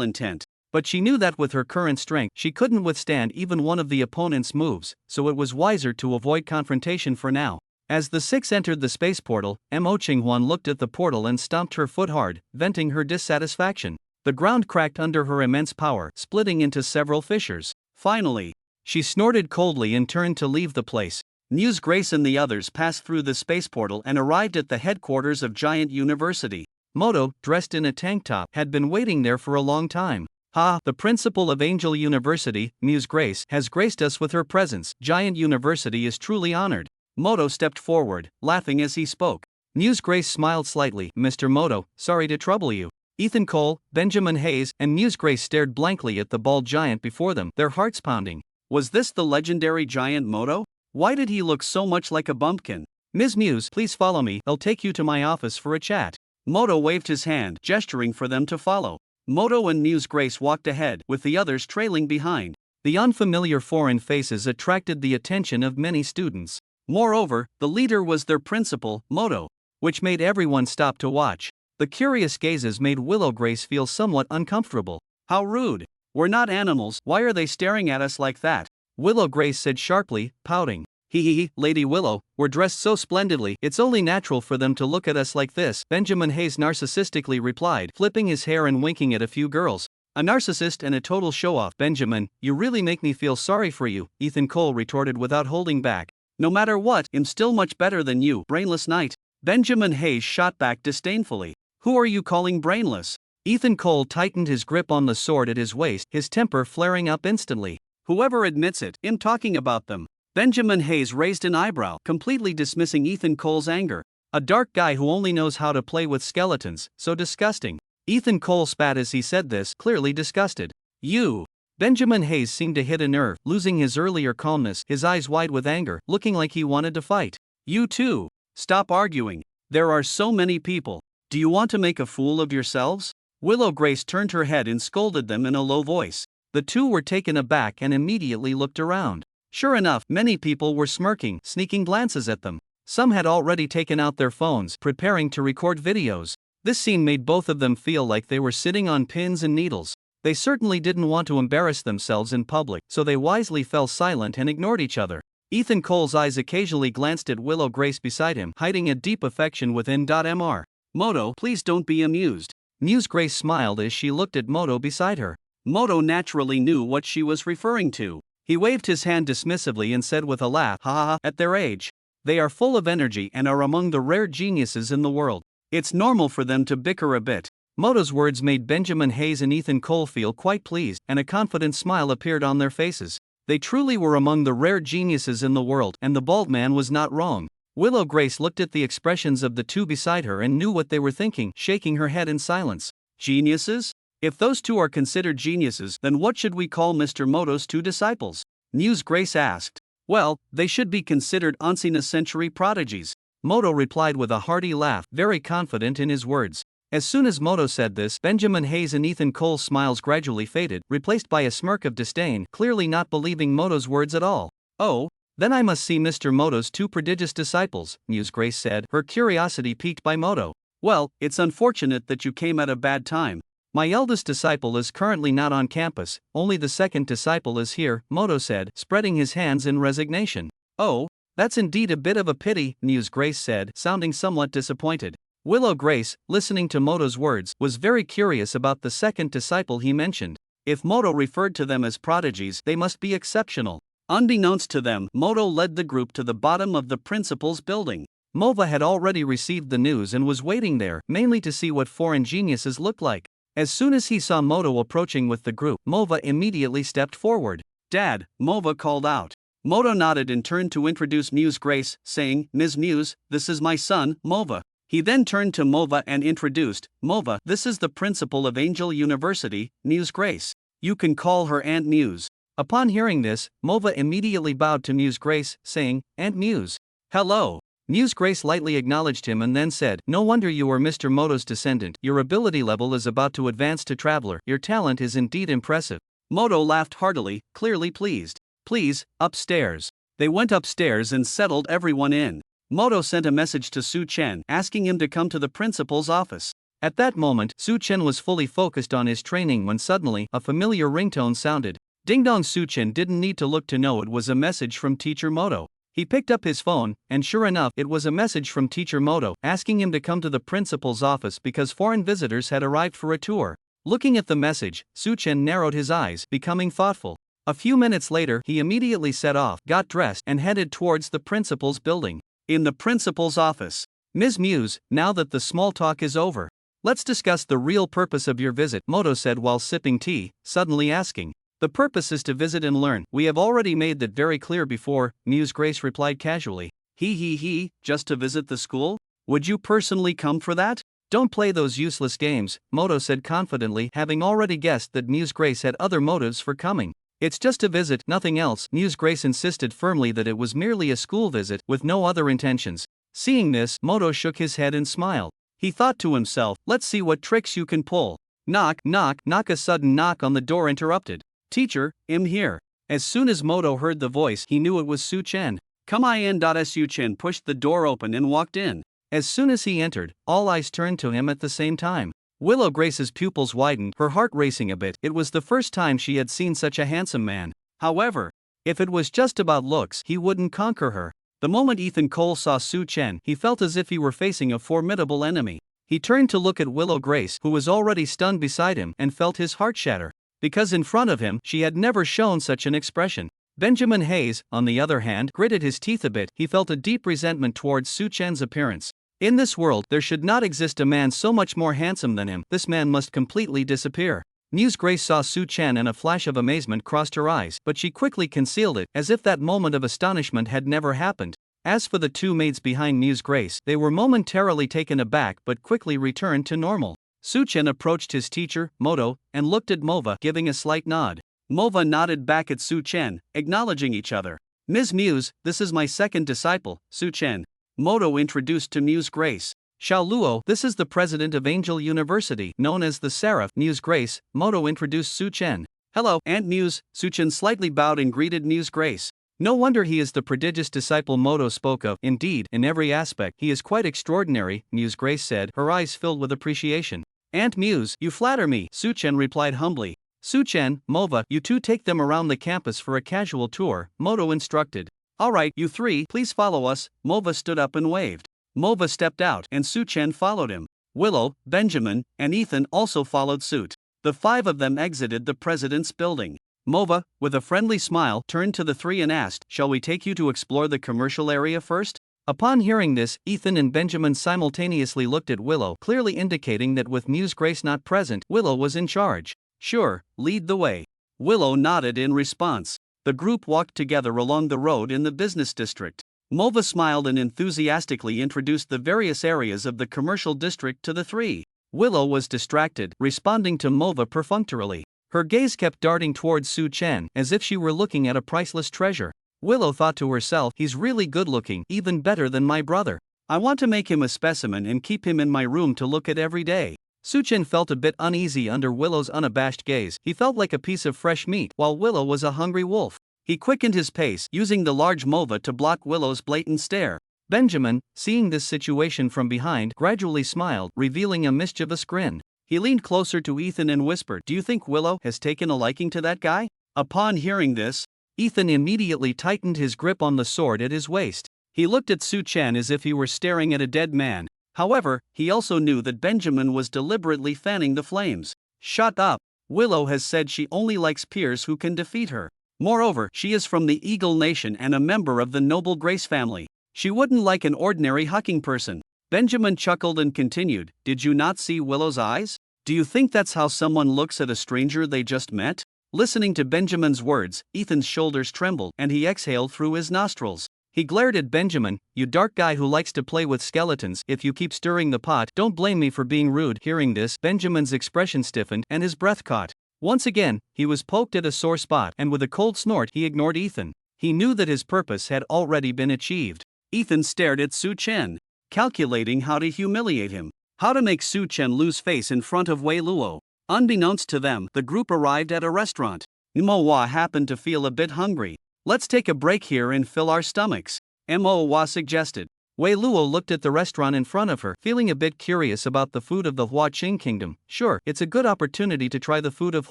intent. But she knew that with her current strength, she couldn't withstand even one of the opponent's moves, so it was wiser to avoid confrontation for now. As the 6 entered the space portal, Mo Qinghuan looked at the portal and stomped her foot hard, venting her dissatisfaction. The ground cracked under her immense power, splitting into several fissures. Finally, she snorted coldly and turned to leave the place. Muse Grace and the others passed through the space portal and arrived at the headquarters of Giant University. Moto, dressed in a tank top, had been waiting there for a long time. The principal of Angel University, Muse Grace, has graced us with her presence. Giant University is truly honored. Moto stepped forward, laughing as he spoke. Muse Grace smiled slightly. Mr. Moto, sorry to trouble you. Ethan Cole, Benjamin Hayes, and Muse Grace stared blankly at the bald giant before them, their hearts pounding. Was this the legendary giant Moto? Why did he look so much like a bumpkin? Ms. Muse, please follow me, I'll take you to my office for a chat. Moto waved his hand, gesturing for them to follow. Moto and Muse Grace walked ahead, with the others trailing behind. The unfamiliar foreign faces attracted the attention of many students. Moreover, the leader was their principal, Moto, which made everyone stop to watch. The curious gazes made Willow Grace feel somewhat uncomfortable. How rude. We're not animals, why are they staring at us like that? Willow Grace said sharply, pouting. Hee, Lady Willow, we're dressed so splendidly, it's only natural for them to look at us like this, Benjamin Hayes narcissistically replied, flipping his hair and winking at a few girls. A narcissist and a total show-off. Benjamin, you really make me feel sorry for you, Ethan Cole retorted without holding back. No matter what, I'm still much better than you, brainless knight. Benjamin Hayes shot back disdainfully. Who are you calling brainless? Ethan Cole tightened his grip on the sword at his waist, his temper flaring up instantly. Whoever admits it, I'm talking about them. Benjamin Hayes raised an eyebrow, completely dismissing Ethan Cole's anger. A dark guy who only knows how to play with skeletons, so disgusting. Ethan Cole spat as he said this, clearly disgusted. You. Benjamin Hayes seemed to hit a nerve, losing his earlier calmness, his eyes wide with anger, looking like he wanted to fight. You too. Stop arguing. There are so many people. Do you want to make a fool of yourselves? Willow Grace turned her head and scolded them in a low voice. The two were taken aback and immediately looked around. Sure enough, many people were smirking, sneaking glances at them. Some had already taken out their phones, preparing to record videos. This scene made both of them feel like they were sitting on pins and needles. They certainly didn't want to embarrass themselves in public, so they wisely fell silent and ignored each other. Ethan Cole's eyes occasionally glanced at Willow Grace beside him, hiding a deep affection within. Mr. Moto, please don't be amused. Muse Grace smiled as she looked at Moto beside her. Moto naturally knew what she was referring to. He waved his hand dismissively and said with a laugh, "Ha ha ha, at their age. They are full of energy and are among the rare geniuses in the world. It's normal for them to bicker a bit." Moto's words made Benjamin Hayes and Ethan Cole feel quite pleased, and a confident smile appeared on their faces. They truly were among the rare geniuses in the world, and the bald man was not wrong. Willow Grace looked at the expressions of the two beside her and knew what they were thinking, shaking her head in silence. Geniuses? If those two are considered geniuses, then what should we call Mr. Moto's two disciples? Muse Grace asked. Well, they should be considered once-in-a-century prodigies. Moto replied with a hearty laugh, very confident in his words. As soon as Moto said this, Benjamin Hayes and Ethan Cole's smiles gradually faded, replaced by a smirk of disdain, clearly not believing Moto's words at all. Oh, then I must see Mr. Moto's two prodigious disciples, Muse Grace said, her curiosity piqued by Moto. Well, it's unfortunate that you came at a bad time. My eldest disciple is currently not on campus, only the second disciple is here, Moto said, spreading his hands in resignation. Oh, that's indeed a bit of a pity, Muse Grace said, sounding somewhat disappointed. Willow Grace, listening to Moto's words, was very curious about the second disciple he mentioned. If Moto referred to them as prodigies, they must be exceptional. Unbeknownst to them, Moto led the group to the bottom of the principal's building. Mova had already received the news and was waiting there, mainly to see what foreign geniuses looked like. As soon as he saw Moto approaching with the group, Mova immediately stepped forward. Dad, Mova called out. Moto nodded and turned to introduce Muse Grace, saying, Ms. Muse, this is my son, Mova. He then turned to Mova and introduced, Mova, this is the principal of Angel University, Muse Grace. You can call her Aunt Muse. Upon hearing this, Mova immediately bowed to Muse Grace, saying, Aunt Muse. Hello. Muse Grace lightly acknowledged him and then said, No wonder you are Mr. Moto's descendant. Your ability level is about to advance to Traveler. Your talent is indeed impressive. Moto laughed heartily, clearly pleased. Please, upstairs. They went upstairs and settled everyone in. Moto sent a message to Su Chen, asking him to come to the principal's office. At that moment, Su Chen was fully focused on his training when suddenly, a familiar ringtone sounded. Ding dong. Su Chen didn't need to look to know it was a message from Teacher Moto. He picked up his phone, and sure enough, it was a message from Teacher Moto, asking him to come to the principal's office because foreign visitors had arrived for a tour. Looking at the message, Su Chen narrowed his eyes, becoming thoughtful. A few minutes later, he immediately set off, got dressed, and headed towards the principal's building. In the principal's office. Ms. Muse, now that the small talk is over, let's discuss the real purpose of your visit, Moto said while sipping tea, suddenly asking. The purpose is to visit and learn. We have already made that very clear before, Muse Grace replied casually. Just to visit the school? Would you personally come for that? Don't play those useless games, Moto said confidently, having already guessed that Muse Grace had other motives for coming. It's just a visit, nothing else. Muse Grace insisted firmly that it was merely a school visit, with no other intentions. Seeing this, Moto shook his head and smiled. He thought to himself, let's see what tricks you can pull. Knock, knock, knock. A sudden knock on the door interrupted. Teacher, I'm here. As soon as Moto heard the voice, he knew it was Su Chen. Come in. Su Chen pushed the door open and walked in. As soon as he entered, all eyes turned to him at the same time. Willow Grace's pupils widened, her heart racing a bit. It was the first time she had seen such a handsome man. However, if it was just about looks, he wouldn't conquer her. The moment Ethan Cole saw Su Chen, he felt as if he were facing a formidable enemy. He turned to look at Willow Grace, who was already stunned beside him, and felt his heart shatter. Because in front of him, she had never shown such an expression. Benjamin Hayes, on the other hand, gritted his teeth a bit. He felt a deep resentment towards Su Chen's appearance. In this world, there should not exist a man so much more handsome than him. This man must completely disappear. Muse Grace saw Su Chen and a flash of amazement crossed her eyes, but she quickly concealed it, as if that moment of astonishment had never happened. As for the two maids behind Muse Grace, they were momentarily taken aback but quickly returned to normal. Su Chen approached his teacher, Moto, and looked at Mova, giving a slight nod. Mova nodded back at Su Chen, acknowledging each other. Ms. Muse, this is my second disciple, Su Chen. Moto introduced to Muse Grace. Xiao Luo, this is the president of Angel University, known as the Seraph, Muse Grace. Moto introduced Su Chen. Hello, Aunt Muse. Su Chen slightly bowed and greeted Muse Grace. No wonder he is the prodigious disciple Moto spoke of. Indeed, in every aspect, he is quite extraordinary, Muse Grace said, her eyes filled with appreciation. Aunt Muse, you flatter me, Su Chen replied humbly. Su Chen, Mova, you two take them around the campus for a casual tour, Moto instructed. Alright, you three, please follow us. Mova stood up and waved. Mova stepped out, and Su Chen followed him. Willow, Benjamin, and Ethan also followed suit. The five of them exited the president's building. Mova, with a friendly smile, turned to the three and asked, "Shall we take you to explore the commercial area first?" Upon hearing this, Ethan and Benjamin simultaneously looked at Willow, clearly indicating that with Muse Grace not present, Willow was in charge. Sure, lead the way. Willow nodded in response. The group walked together along the road in the business district. Mova smiled and enthusiastically introduced the various areas of the commercial district to the three. Willow was distracted, responding to Mova perfunctorily. Her gaze kept darting towards Su Chen, as if she were looking at a priceless treasure. Willow thought to herself, he's really good looking, even better than my brother. I want to make him a specimen and keep him in my room to look at every day. Su Chen felt a bit uneasy under Willow's unabashed gaze. He felt like a piece of fresh meat, while Willow was a hungry wolf. He quickened his pace, using the large Mova to block Willow's blatant stare. Benjamin, seeing this situation from behind, gradually smiled, revealing a mischievous grin. He leaned closer to Ethan and whispered, "Do you think Willow has taken a liking to that guy?" Upon hearing this, Ethan immediately tightened his grip on the sword at his waist. He looked at Su Chen as if he were staring at a dead man. However, he also knew that Benjamin was deliberately fanning the flames. Shut up. Willow has said she only likes peers who can defeat her. Moreover, she is from the Eagle Nation and a member of the noble Grace family. She wouldn't like an ordinary hucking person. Benjamin chuckled and continued, "Did you not see Willow's eyes? Do you think that's how someone looks at a stranger they just met?" Listening to Benjamin's words, Ethan's shoulders trembled, and he exhaled through his nostrils. He glared at Benjamin, "You dark guy who likes to play with skeletons, if you keep stirring the pot, don't blame me for being rude." Hearing this, Benjamin's expression stiffened, and his breath caught. Once again, he was poked at a sore spot, and with a cold snort, he ignored Ethan. He knew that his purpose had already been achieved. Ethan stared at Su Chen, calculating how to humiliate him, how to make Su Chen lose face in front of Wei Luo. Unbeknownst to them, the group arrived at a restaurant. Manhwa happened to feel a bit hungry. "Let's take a break here and fill our stomachs," Manhwa suggested. Wei Luo looked at the restaurant in front of her, feeling a bit curious about the food of the Huaqing kingdom. Sure, it's a good opportunity to try the food of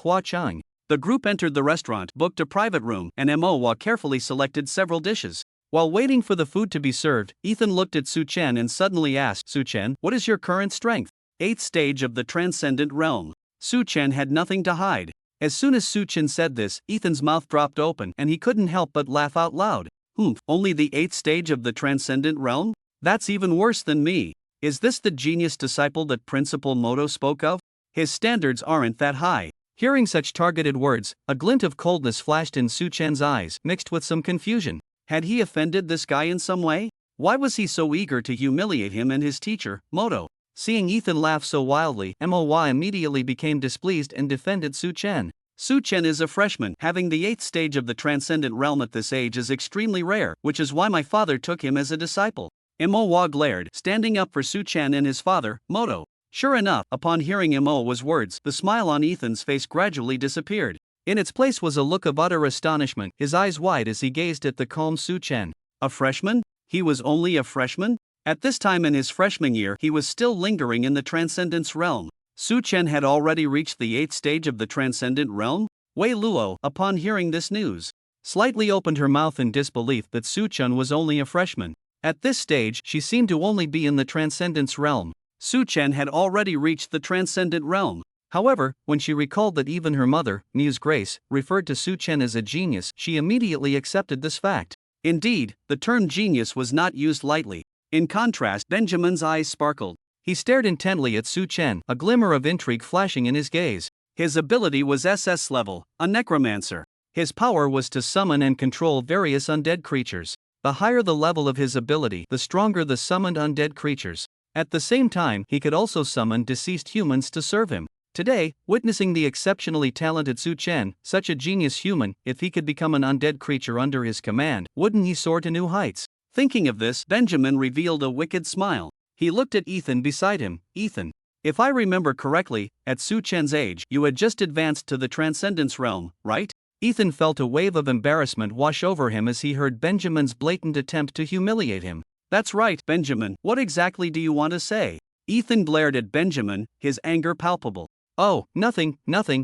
Huaqing. The group entered the restaurant, booked a private room, and Manhwa carefully selected several dishes. While waiting for the food to be served, Ethan looked at Su Chen and suddenly asked, "Su Chen, what is your current strength?" 8th stage of the Transcendent Realm. Su Chen had nothing to hide. As soon as Su Chen said this, Ethan's mouth dropped open and he couldn't help but laugh out loud. Only the 8th stage of the Transcendent Realm? That's even worse than me. Is this the genius disciple that Principal Moto spoke of? His standards aren't that high. Hearing such targeted words, a glint of coldness flashed in Su Chen's eyes, mixed with some confusion. Had he offended this guy in some way? Why was he so eager to humiliate him and his teacher, Moto? Seeing Ethan laugh so wildly, Manhwa immediately became displeased and defended Su Chen. Su Chen is a freshman. Having the 8th stage of the Transcendent Realm at this age is extremely rare, which is why my father took him as a disciple. Manhwa glared, standing up for Su Chen and his father, Moto. Sure enough, upon hearing Manhwa's words, the smile on Ethan's face gradually disappeared. In its place was a look of utter astonishment, his eyes wide as he gazed at the calm Su Chen. A freshman? He was only a freshman? At this time in his freshman year, he was still lingering in the Transcendence Realm. Su Chen had already reached the 8th stage of the Transcendent Realm? Wei Luo, upon hearing this news, slightly opened her mouth in disbelief that Su Chen was only a freshman. At this stage, she seemed to only be in the Transcendence Realm. Su Chen had already reached the Transcendent Realm. However, when she recalled that even her mother, Muse Grace, referred to Su Chen as a genius, she immediately accepted this fact. Indeed, the term genius was not used lightly. In contrast, Benjamin's eyes sparkled. He stared intently at Su Chen, a glimmer of intrigue flashing in his gaze. His ability was SS level, a necromancer. His power was to summon and control various undead creatures. The higher the level of his ability, the stronger the summoned undead creatures. At the same time, he could also summon deceased humans to serve him. Today, witnessing the exceptionally talented Su Chen, such a genius human, if he could become an undead creature under his command, wouldn't he soar to new heights? Thinking of this, Benjamin revealed a wicked smile. He looked at Ethan beside him. Ethan, if I remember correctly, at Su Chen's age, you had just advanced to the Transcendence realm, right? Ethan felt a wave of embarrassment wash over him as he heard Benjamin's blatant attempt to humiliate him. That's right, Benjamin, what exactly do you want to say? Ethan glared at Benjamin, his anger palpable. Oh, nothing,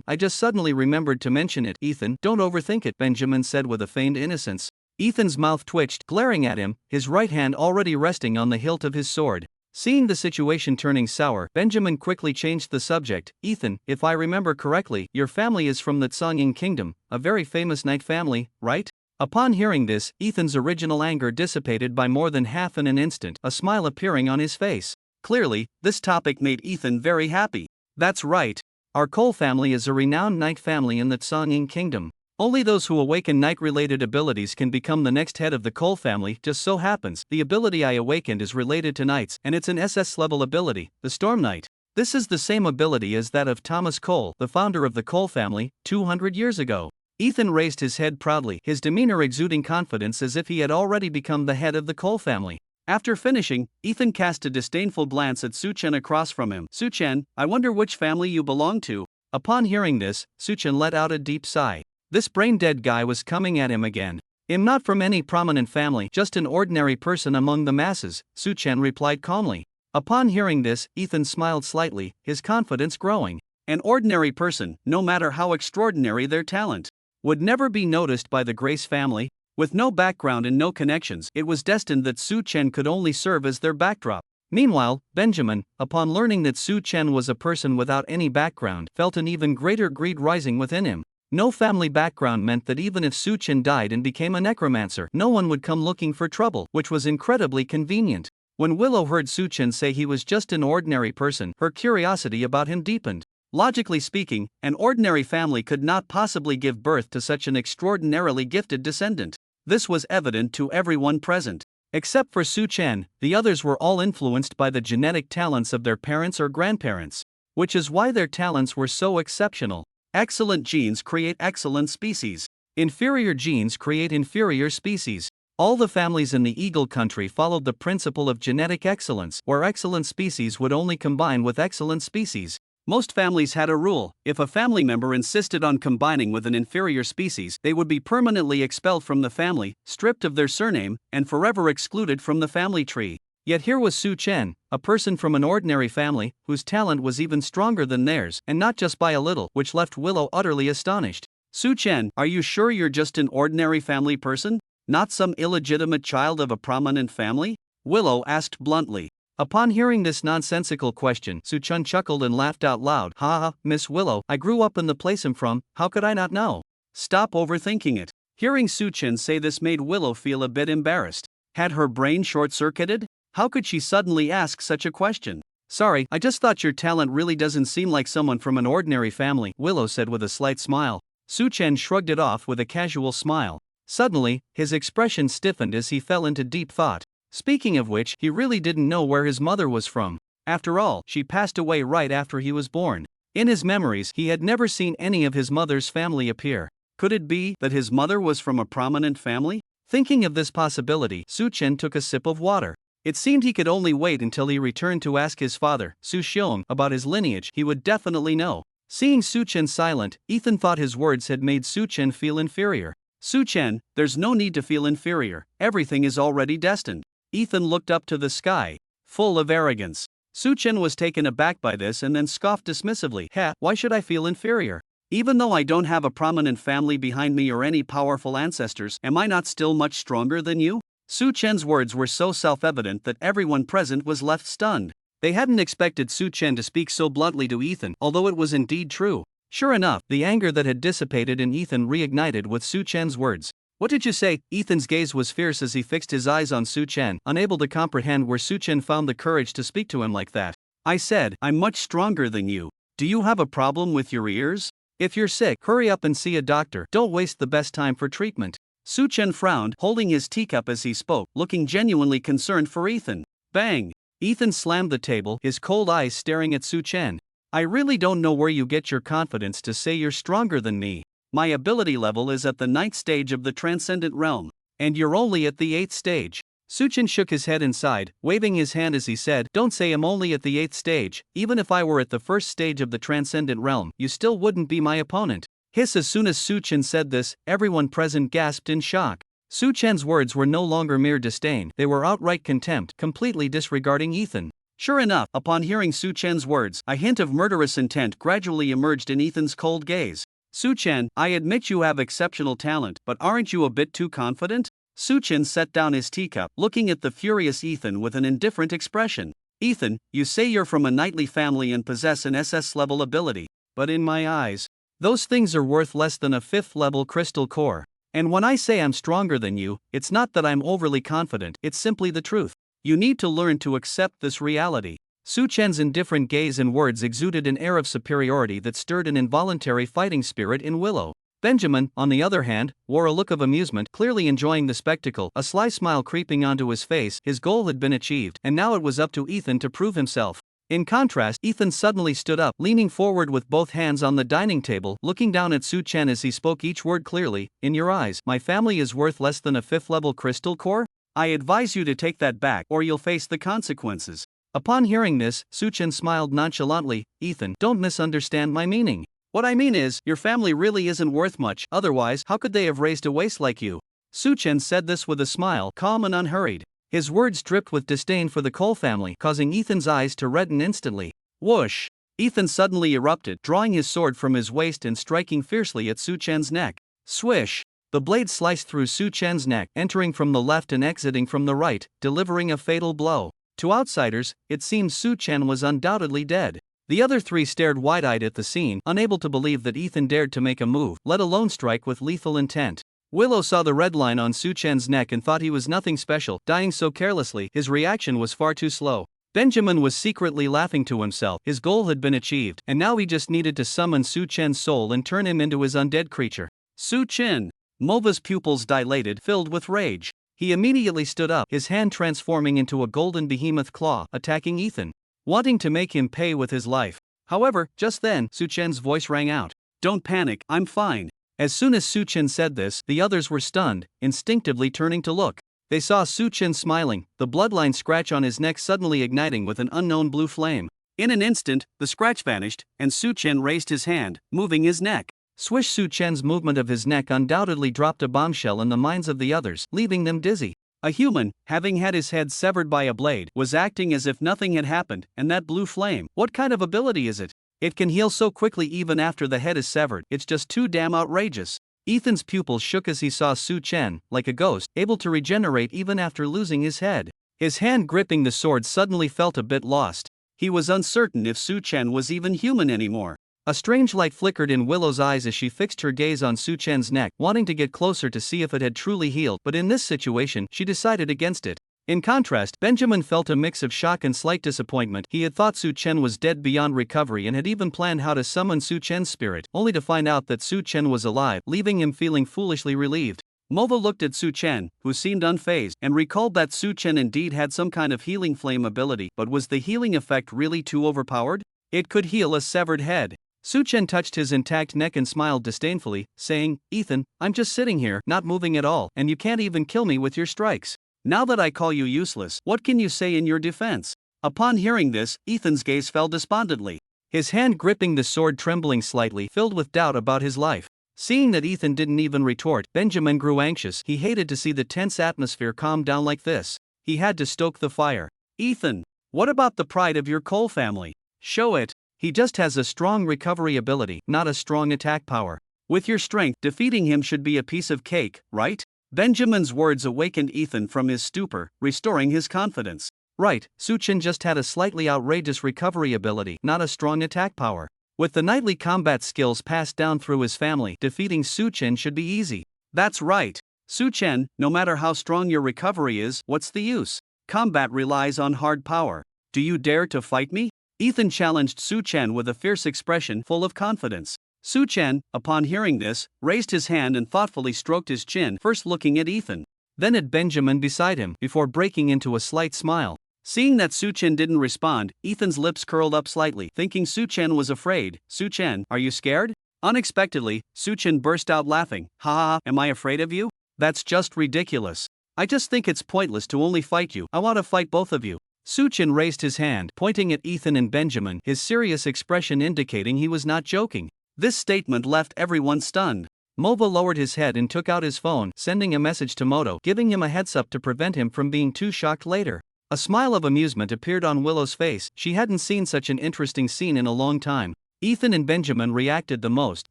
I just suddenly remembered to mention it. Ethan, don't overthink it, Benjamin said with a feigned innocence. Ethan's mouth twitched, glaring at him, his right hand already resting on the hilt of his sword. Seeing the situation turning sour, Benjamin quickly changed the subject. Ethan, if I remember correctly, your family is from the Tsanging Kingdom, a very famous knight family, right? Upon hearing this, Ethan's original anger dissipated by more than half in an instant, a smile appearing on his face. Clearly, this topic made Ethan very happy. That's right. Our Cole family is a renowned knight family in the Tsanging Kingdom. Only those who awaken knight-related abilities can become the next head of the Cole family. Just so happens, the ability I awakened is related to knights, and it's an SS-level ability, the Storm Knight. This is the same ability as that of Thomas Cole, the founder of the Cole family, 200 years ago. Ethan raised his head proudly, his demeanor exuding confidence as if he had already become the head of the Cole family. After finishing, Ethan cast a disdainful glance at Su Chen across from him. Su Chen, I wonder which family you belong to. Upon hearing this, Su Chen let out a deep sigh. This brain-dead guy was coming at him again. I'm not from any prominent family, just an ordinary person among the masses, Su Chen replied calmly. Upon hearing this, Ethan smiled slightly, his confidence growing. An ordinary person, no matter how extraordinary their talent, would never be noticed by the Grace family. With no background and no connections, it was destined that Su Chen could only serve as their backdrop. Meanwhile, Benjamin, upon learning that Su Chen was a person without any background, felt an even greater greed rising within him. No family background meant that even if Su Chen died and became a necromancer, no one would come looking for trouble, which was incredibly convenient. When Willow heard Su Chen say he was just an ordinary person, her curiosity about him deepened. Logically speaking, an ordinary family could not possibly give birth to such an extraordinarily gifted descendant. This was evident to everyone present. Except for Su Chen, the others were all influenced by the genetic talents of their parents or grandparents, which is why their talents were so exceptional. Excellent genes create excellent species. Inferior genes create inferior species. All the families in the Eagle Country followed the principle of genetic excellence, where excellent species would only combine with excellent species. Most families had a rule: if a family member insisted on combining with an inferior species, they would be permanently expelled from the family, stripped of their surname, and forever excluded from the family tree. Yet here was Su Chen, a person from an ordinary family, whose talent was even stronger than theirs, and not just by a little, which left Willow utterly astonished. Su Chen, are you sure you're just an ordinary family person? Not some illegitimate child of a prominent family? Willow asked bluntly. Upon hearing this nonsensical question, Su Chen chuckled and laughed out loud. Ha, Miss Willow, I grew up in the place I'm from, how could I not know? Stop overthinking it. Hearing Su Chen say this made Willow feel a bit embarrassed. Had her brain short-circuited? How could she suddenly ask such a question? Sorry, I just thought your talent really doesn't seem like someone from an ordinary family, Willow said with a slight smile. Su Chen shrugged it off with a casual smile. Suddenly, his expression stiffened as he fell into deep thought. Speaking of which, he really didn't know where his mother was from. After all, she passed away right after he was born. In his memories, he had never seen any of his mother's family appear. Could it be that his mother was from a prominent family? Thinking of this possibility, Su Chen took a sip of water. It seemed he could only wait until he returned to ask his father, Su Xiong, about his lineage. He would definitely know. Seeing Su Chen silent, Ethan thought his words had made Su Chen feel inferior. Su Chen, there's no need to feel inferior. Everything is already destined. Ethan looked up to the sky, full of arrogance. Su Chen was taken aback by this and then scoffed dismissively. Why should I feel inferior? Even though I don't have a prominent family behind me or any powerful ancestors, am I not still much stronger than you? Su Chen's words were so self-evident that everyone present was left stunned. They hadn't expected Su Chen to speak so bluntly to Ethan, although it was indeed true. Sure enough, the anger that had dissipated in Ethan reignited with Su Chen's words. What did you say? Ethan's gaze was fierce as he fixed his eyes on Su Chen, unable to comprehend where Su Chen found the courage to speak to him like that. I said, I'm much stronger than you. Do you have a problem with your ears? If you're sick, hurry up and see a doctor. Don't waste the best time for treatment. Su Chen frowned, holding his teacup as he spoke, looking genuinely concerned for Ethan. Bang! Ethan slammed the table, his cold eyes staring at Su Chen. I really don't know where you get your confidence to say you're stronger than me. My ability level is at the 9th stage of the Transcendent Realm, and you're only at the 8th stage. Suchin shook his head inside, waving his hand as he said, "Don't say I'm only at the 8th stage. Even if I were at the first stage of the transcendent realm, you still wouldn't be my opponent." Hiss. As soon as Suchin said this, everyone present gasped in shock. Suchen's words were no longer mere disdain, they were outright contempt, completely disregarding Ethan. Sure enough, upon hearing Suchen's words, a hint of murderous intent gradually emerged in Ethan's cold gaze. "Suchen, I admit you have exceptional talent, but aren't you a bit too confident?" Suchen set down his teacup, looking at the furious Ethan with an indifferent expression. "Ethan, you say you're from a knightly family and possess an SS-level ability, but in my eyes, those things are worth less than a 5th-level crystal core. And when I say I'm stronger than you, it's not that I'm overly confident, it's simply the truth. You need to learn to accept this reality." Suchen's indifferent gaze and words exuded an air of superiority that stirred an involuntary fighting spirit in Willow. Benjamin, on the other hand, wore a look of amusement, clearly enjoying the spectacle, a sly smile creeping onto his face. His goal had been achieved, and now it was up to Ethan to prove himself. In contrast, Ethan suddenly stood up, leaning forward with both hands on the dining table, looking down at Suchen as he spoke each word clearly. "In your eyes, my family is worth less than a 5th-level crystal core? I advise you to take that back, or you'll face the consequences." Upon hearing this, Suchen smiled nonchalantly. "Ethan, don't misunderstand my meaning. What I mean is, your family really isn't worth much, otherwise, how could they have raised a waste like you?" Suchen said this with a smile, calm and unhurried. His words dripped with disdain for the Cole family, causing Ethan's eyes to redden instantly. Whoosh! Ethan suddenly erupted, drawing his sword from his waist and striking fiercely at Suchen's neck. Swish! The blade sliced through Suchen's neck, entering from the left and exiting from the right, delivering a fatal blow. To outsiders, it seemed Suchen was undoubtedly dead. The other three stared wide-eyed at the scene, unable to believe that Ethan dared to make a move, let alone strike with lethal intent. Willow saw the red line on Suchen's neck and thought he was nothing special, dying so carelessly. His reaction was far too slow. Benjamin was secretly laughing to himself. His goal had been achieved, and now he just needed to summon Suchen's soul and turn him into his undead creature. Suchen! Mova's pupils dilated, filled with rage. He immediately stood up, his hand transforming into a golden behemoth claw, attacking Ethan, wanting to make him pay with his life. However, just then, Suchen's voice rang out. "Don't panic, I'm fine." As soon as Suchen said this, the others were stunned, instinctively turning to look. They saw Suchen smiling, the bloodline scratch on his neck suddenly igniting with an unknown blue flame. In an instant, the scratch vanished, and Suchen raised his hand, moving his neck. Swish! Suchen's movement of his neck undoubtedly dropped a bombshell in the minds of the others, leaving them dizzy. A human, having had his head severed by a blade, was acting as if nothing had happened, and that blue flame, what kind of ability is it? It can heal so quickly even after the head is severed, it's just too damn outrageous. Ethan's pupils shook as he saw Suchen, like a ghost, able to regenerate even after losing his head. His hand gripping the sword suddenly felt a bit lost. He was uncertain if Suchen was even human anymore. A strange light flickered in Willow's eyes as she fixed her gaze on Suchen's neck, wanting to get closer to see if it had truly healed, but in this situation, she decided against it. In contrast, Benjamin felt a mix of shock and slight disappointment. He had thought Suchen was dead beyond recovery and had even planned how to summon Suchen's spirit, only to find out that Suchen was alive, leaving him feeling foolishly relieved. Mova looked at Suchen, who seemed unfazed, and recalled that Suchen indeed had some kind of healing flame ability, but was the healing effect really too overpowered? It could heal a severed head. Suchen touched his intact neck and smiled disdainfully, saying, "Ethan, I'm just sitting here, not moving at all, and you can't even kill me with your strikes. Now that I call you useless, what can you say in your defense?" Upon hearing this, Ethan's gaze fell despondently. His hand gripping the sword trembling slightly, filled with doubt about his life. Seeing that Ethan didn't even retort, Benjamin grew anxious. He hated to see the tense atmosphere calm down like this. He had to stoke the fire. "Ethan, what about the pride of your Cole family? Show it. He just has a strong recovery ability, not a strong attack power. With your strength, defeating him should be a piece of cake, right?" Benjamin's words awakened Ethan from his stupor, restoring his confidence. Right, Suchen just had a slightly outrageous recovery ability, not a strong attack power. With the knightly combat skills passed down through his family, defeating Suchen should be easy. That's right. Suchen, no matter how strong your recovery is, what's the use? Combat relies on hard power. Do you dare to fight me? Ethan challenged Suchen with a fierce expression full of confidence. Suchen, upon hearing this, raised his hand and thoughtfully stroked his chin, first looking at Ethan, then at Benjamin beside him, before breaking into a slight smile. Seeing that Suchen didn't respond, Ethan's lips curled up slightly, thinking Suchen was afraid. "Suchen, are you scared?" Unexpectedly, Suchen burst out laughing. "Ha ha, am I afraid of you? That's just ridiculous. I just think it's pointless to only fight you. I want to fight both of you. Suchin raised his hand, pointing at Ethan and Benjamin, his serious expression indicating he was not joking. This statement left everyone stunned. Mova lowered his head and took out his phone, sending a message to Moto, giving him a heads-up to prevent him from being too shocked later. A smile of amusement appeared on Willow's face. She hadn't seen such an interesting scene in a long time. Ethan and Benjamin reacted the most.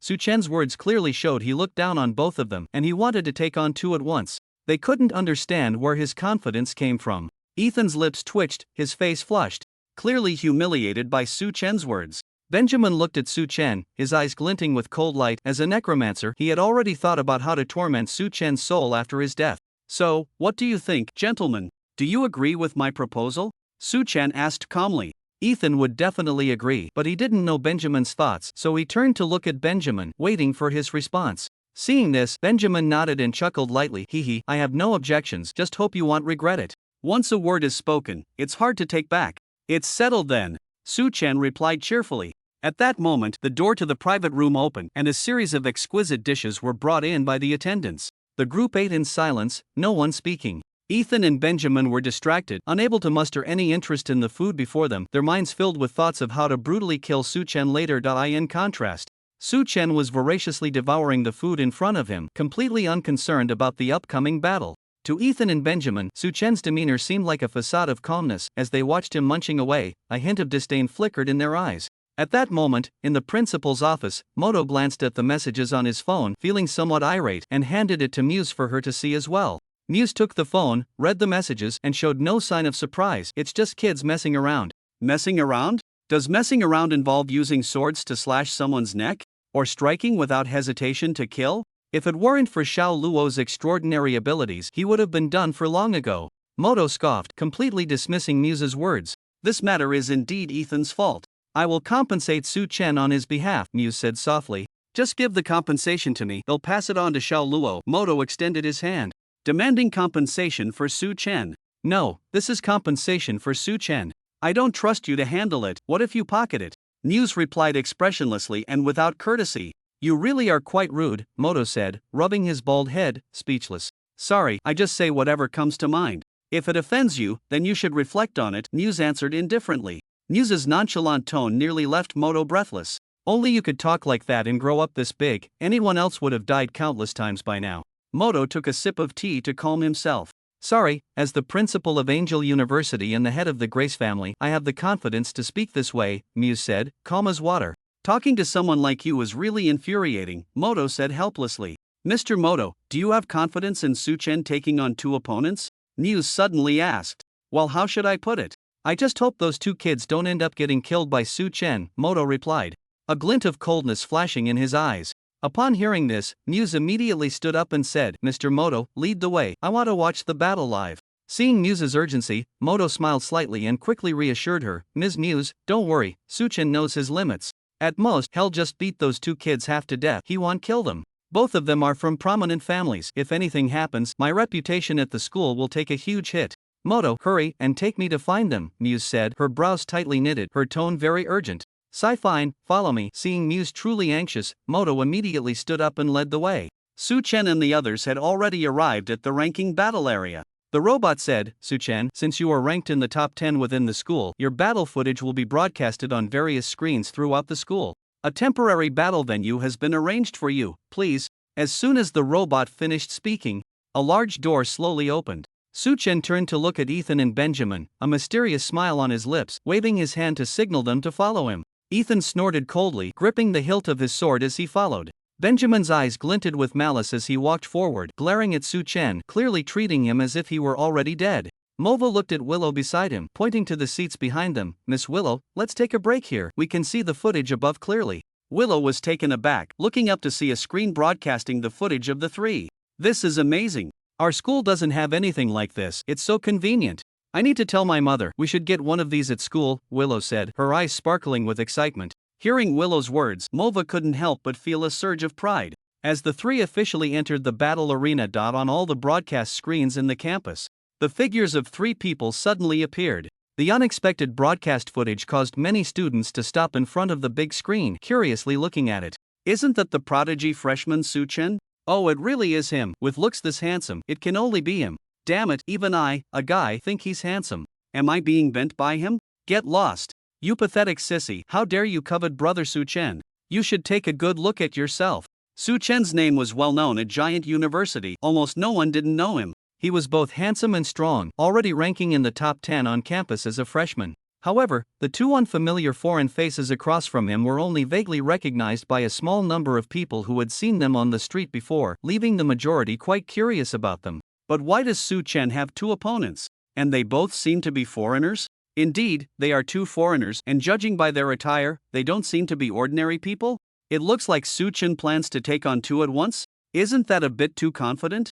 Suchen's words clearly showed he looked down on both of them, and he wanted to take on two at once. They couldn't understand where his confidence came from. Ethan's lips twitched, his face flushed, clearly humiliated by Suchen's words. Benjamin looked at Suchen, his eyes glinting with cold light. As a necromancer, he had already thought about how to torment Suchen's soul after his death. So, what do you think, gentlemen? Do you agree with my proposal? Suchen asked calmly. Ethan would definitely agree, but he didn't know Benjamin's thoughts, so he turned to look at Benjamin, waiting for his response. Seeing this, Benjamin nodded and chuckled lightly. Hee, I have no objections, just hope you won't regret it. Once a word is spoken, it's hard to take back. It's settled then, Suchen replied cheerfully. At that moment, the door to the private room opened, and a series of exquisite dishes were brought in by the attendants. The group ate in silence, no one speaking. Ethan and Benjamin were distracted, unable to muster any interest in the food before them, their minds filled with thoughts of how to brutally kill Suchen later. In contrast, Suchen was voraciously devouring the food in front of him, completely unconcerned about the upcoming battle. To Ethan and Benjamin, Suchen's demeanor seemed like a facade of calmness. As they watched him munching away, a hint of disdain flickered in their eyes. At that moment, in the principal's office, Moto glanced at the messages on his phone, feeling somewhat irate, and handed it to Muse for her to see as well. Muse took the phone, read the messages, and showed no sign of surprise. It's just kids messing around. Messing around? Does messing around involve using swords to slash someone's neck? Or striking without hesitation to kill? If it weren't for Xiao Luo's extraordinary abilities, he would have been done for long ago. Moto scoffed, completely dismissing Muse's words. This matter is indeed Ethan's fault. I will compensate Suchen on his behalf, Muse said softly. Just give the compensation to me, they'll pass it on to Xiao Luo. Moto extended his hand, demanding compensation for Suchen. No, this is compensation for Suchen. I don't trust you to handle it. What if you pocket it? Muse replied expressionlessly and without courtesy. You really are quite rude, Moto said, rubbing his bald head, speechless. Sorry, I just say whatever comes to mind. If it offends you, then you should reflect on it, Muse answered indifferently. Muse's nonchalant tone nearly left Moto breathless. Only you could talk like that and grow up this big, anyone else would have died countless times by now. Moto took a sip of tea to calm himself. Sorry, as the principal of Angel University and the head of the Grace family, I have the confidence to speak this way, Muse said, calm as water. Talking to someone like you is really infuriating, Moto said helplessly. Mr. Moto, do you have confidence in Suchen taking on two opponents? Muse suddenly asked. Well, how should I put it? I just hope those two kids don't end up getting killed by Suchen, Moto replied, a glint of coldness flashing in his eyes. Upon hearing this, Muse immediately stood up and said, Mr. Moto, lead the way, I want to watch the battle live. Seeing Muse's urgency, Moto smiled slightly and quickly reassured her, Ms. Muse, don't worry, Suchen knows his limits. At most, he'll just beat those two kids half to death, he won't kill them. Both of them are from prominent families. If anything happens, my reputation at the school will take a huge hit. Moto, hurry and take me to find them, Muse said, her brows tightly knitted, her tone very urgent. Fine, follow me. Seeing Muse truly anxious, Moto immediately stood up and led the way. Suchen and the others had already arrived at the ranking battle area. The robot said, Suchen, since you are ranked in the top 10 within the school, your battle footage will be broadcasted on various screens throughout the school. A temporary battle venue has been arranged for you, please. As soon as the robot finished speaking, a large door slowly opened. Suchen turned to look at Ethan and Benjamin, a mysterious smile on his lips, waving his hand to signal them to follow him. Ethan snorted coldly, gripping the hilt of his sword as he followed. Benjamin's eyes glinted with malice as he walked forward, glaring at Suchen, clearly treating him as if he were already dead. Mova looked at Willow beside him, pointing to the seats behind them. Miss Willow, let's take a break here, we can see the footage above clearly. Willow was taken aback, looking up to see a screen broadcasting the footage of the three. This is amazing. Our school doesn't have anything like this, it's so convenient. I need to tell my mother, we should get one of these at school, Willow said, her eyes sparkling with excitement. Hearing Willow's words, Mova couldn't help but feel a surge of pride. As the three officially entered the battle arena. On all the broadcast screens in the campus, the figures of three people suddenly appeared. The unexpected broadcast footage caused many students to stop in front of the big screen, curiously looking at it. Isn't that the prodigy freshman Suchen? Oh, it really is him. With looks this handsome, it can only be him. Damn it, even I, a guy, think he's handsome. Am I being bent by him? Get lost. You pathetic sissy, how dare you covet brother Su Chen? You should take a good look at yourself. Su Chen's name was well known at Giant University, almost no one didn't know him. He was both handsome and strong, already ranking in the top 10 on campus as a freshman. However, the two unfamiliar foreign faces across from him were only vaguely recognized by a small number of people who had seen them on the street before, leaving the majority quite curious about them. But why does Su Chen have two opponents? And they both seem to be foreigners? Indeed, they are two foreigners, and judging by their attire, they don't seem to be ordinary people? It looks like Su Chen plans to take on two at once? Isn't that a bit too confident?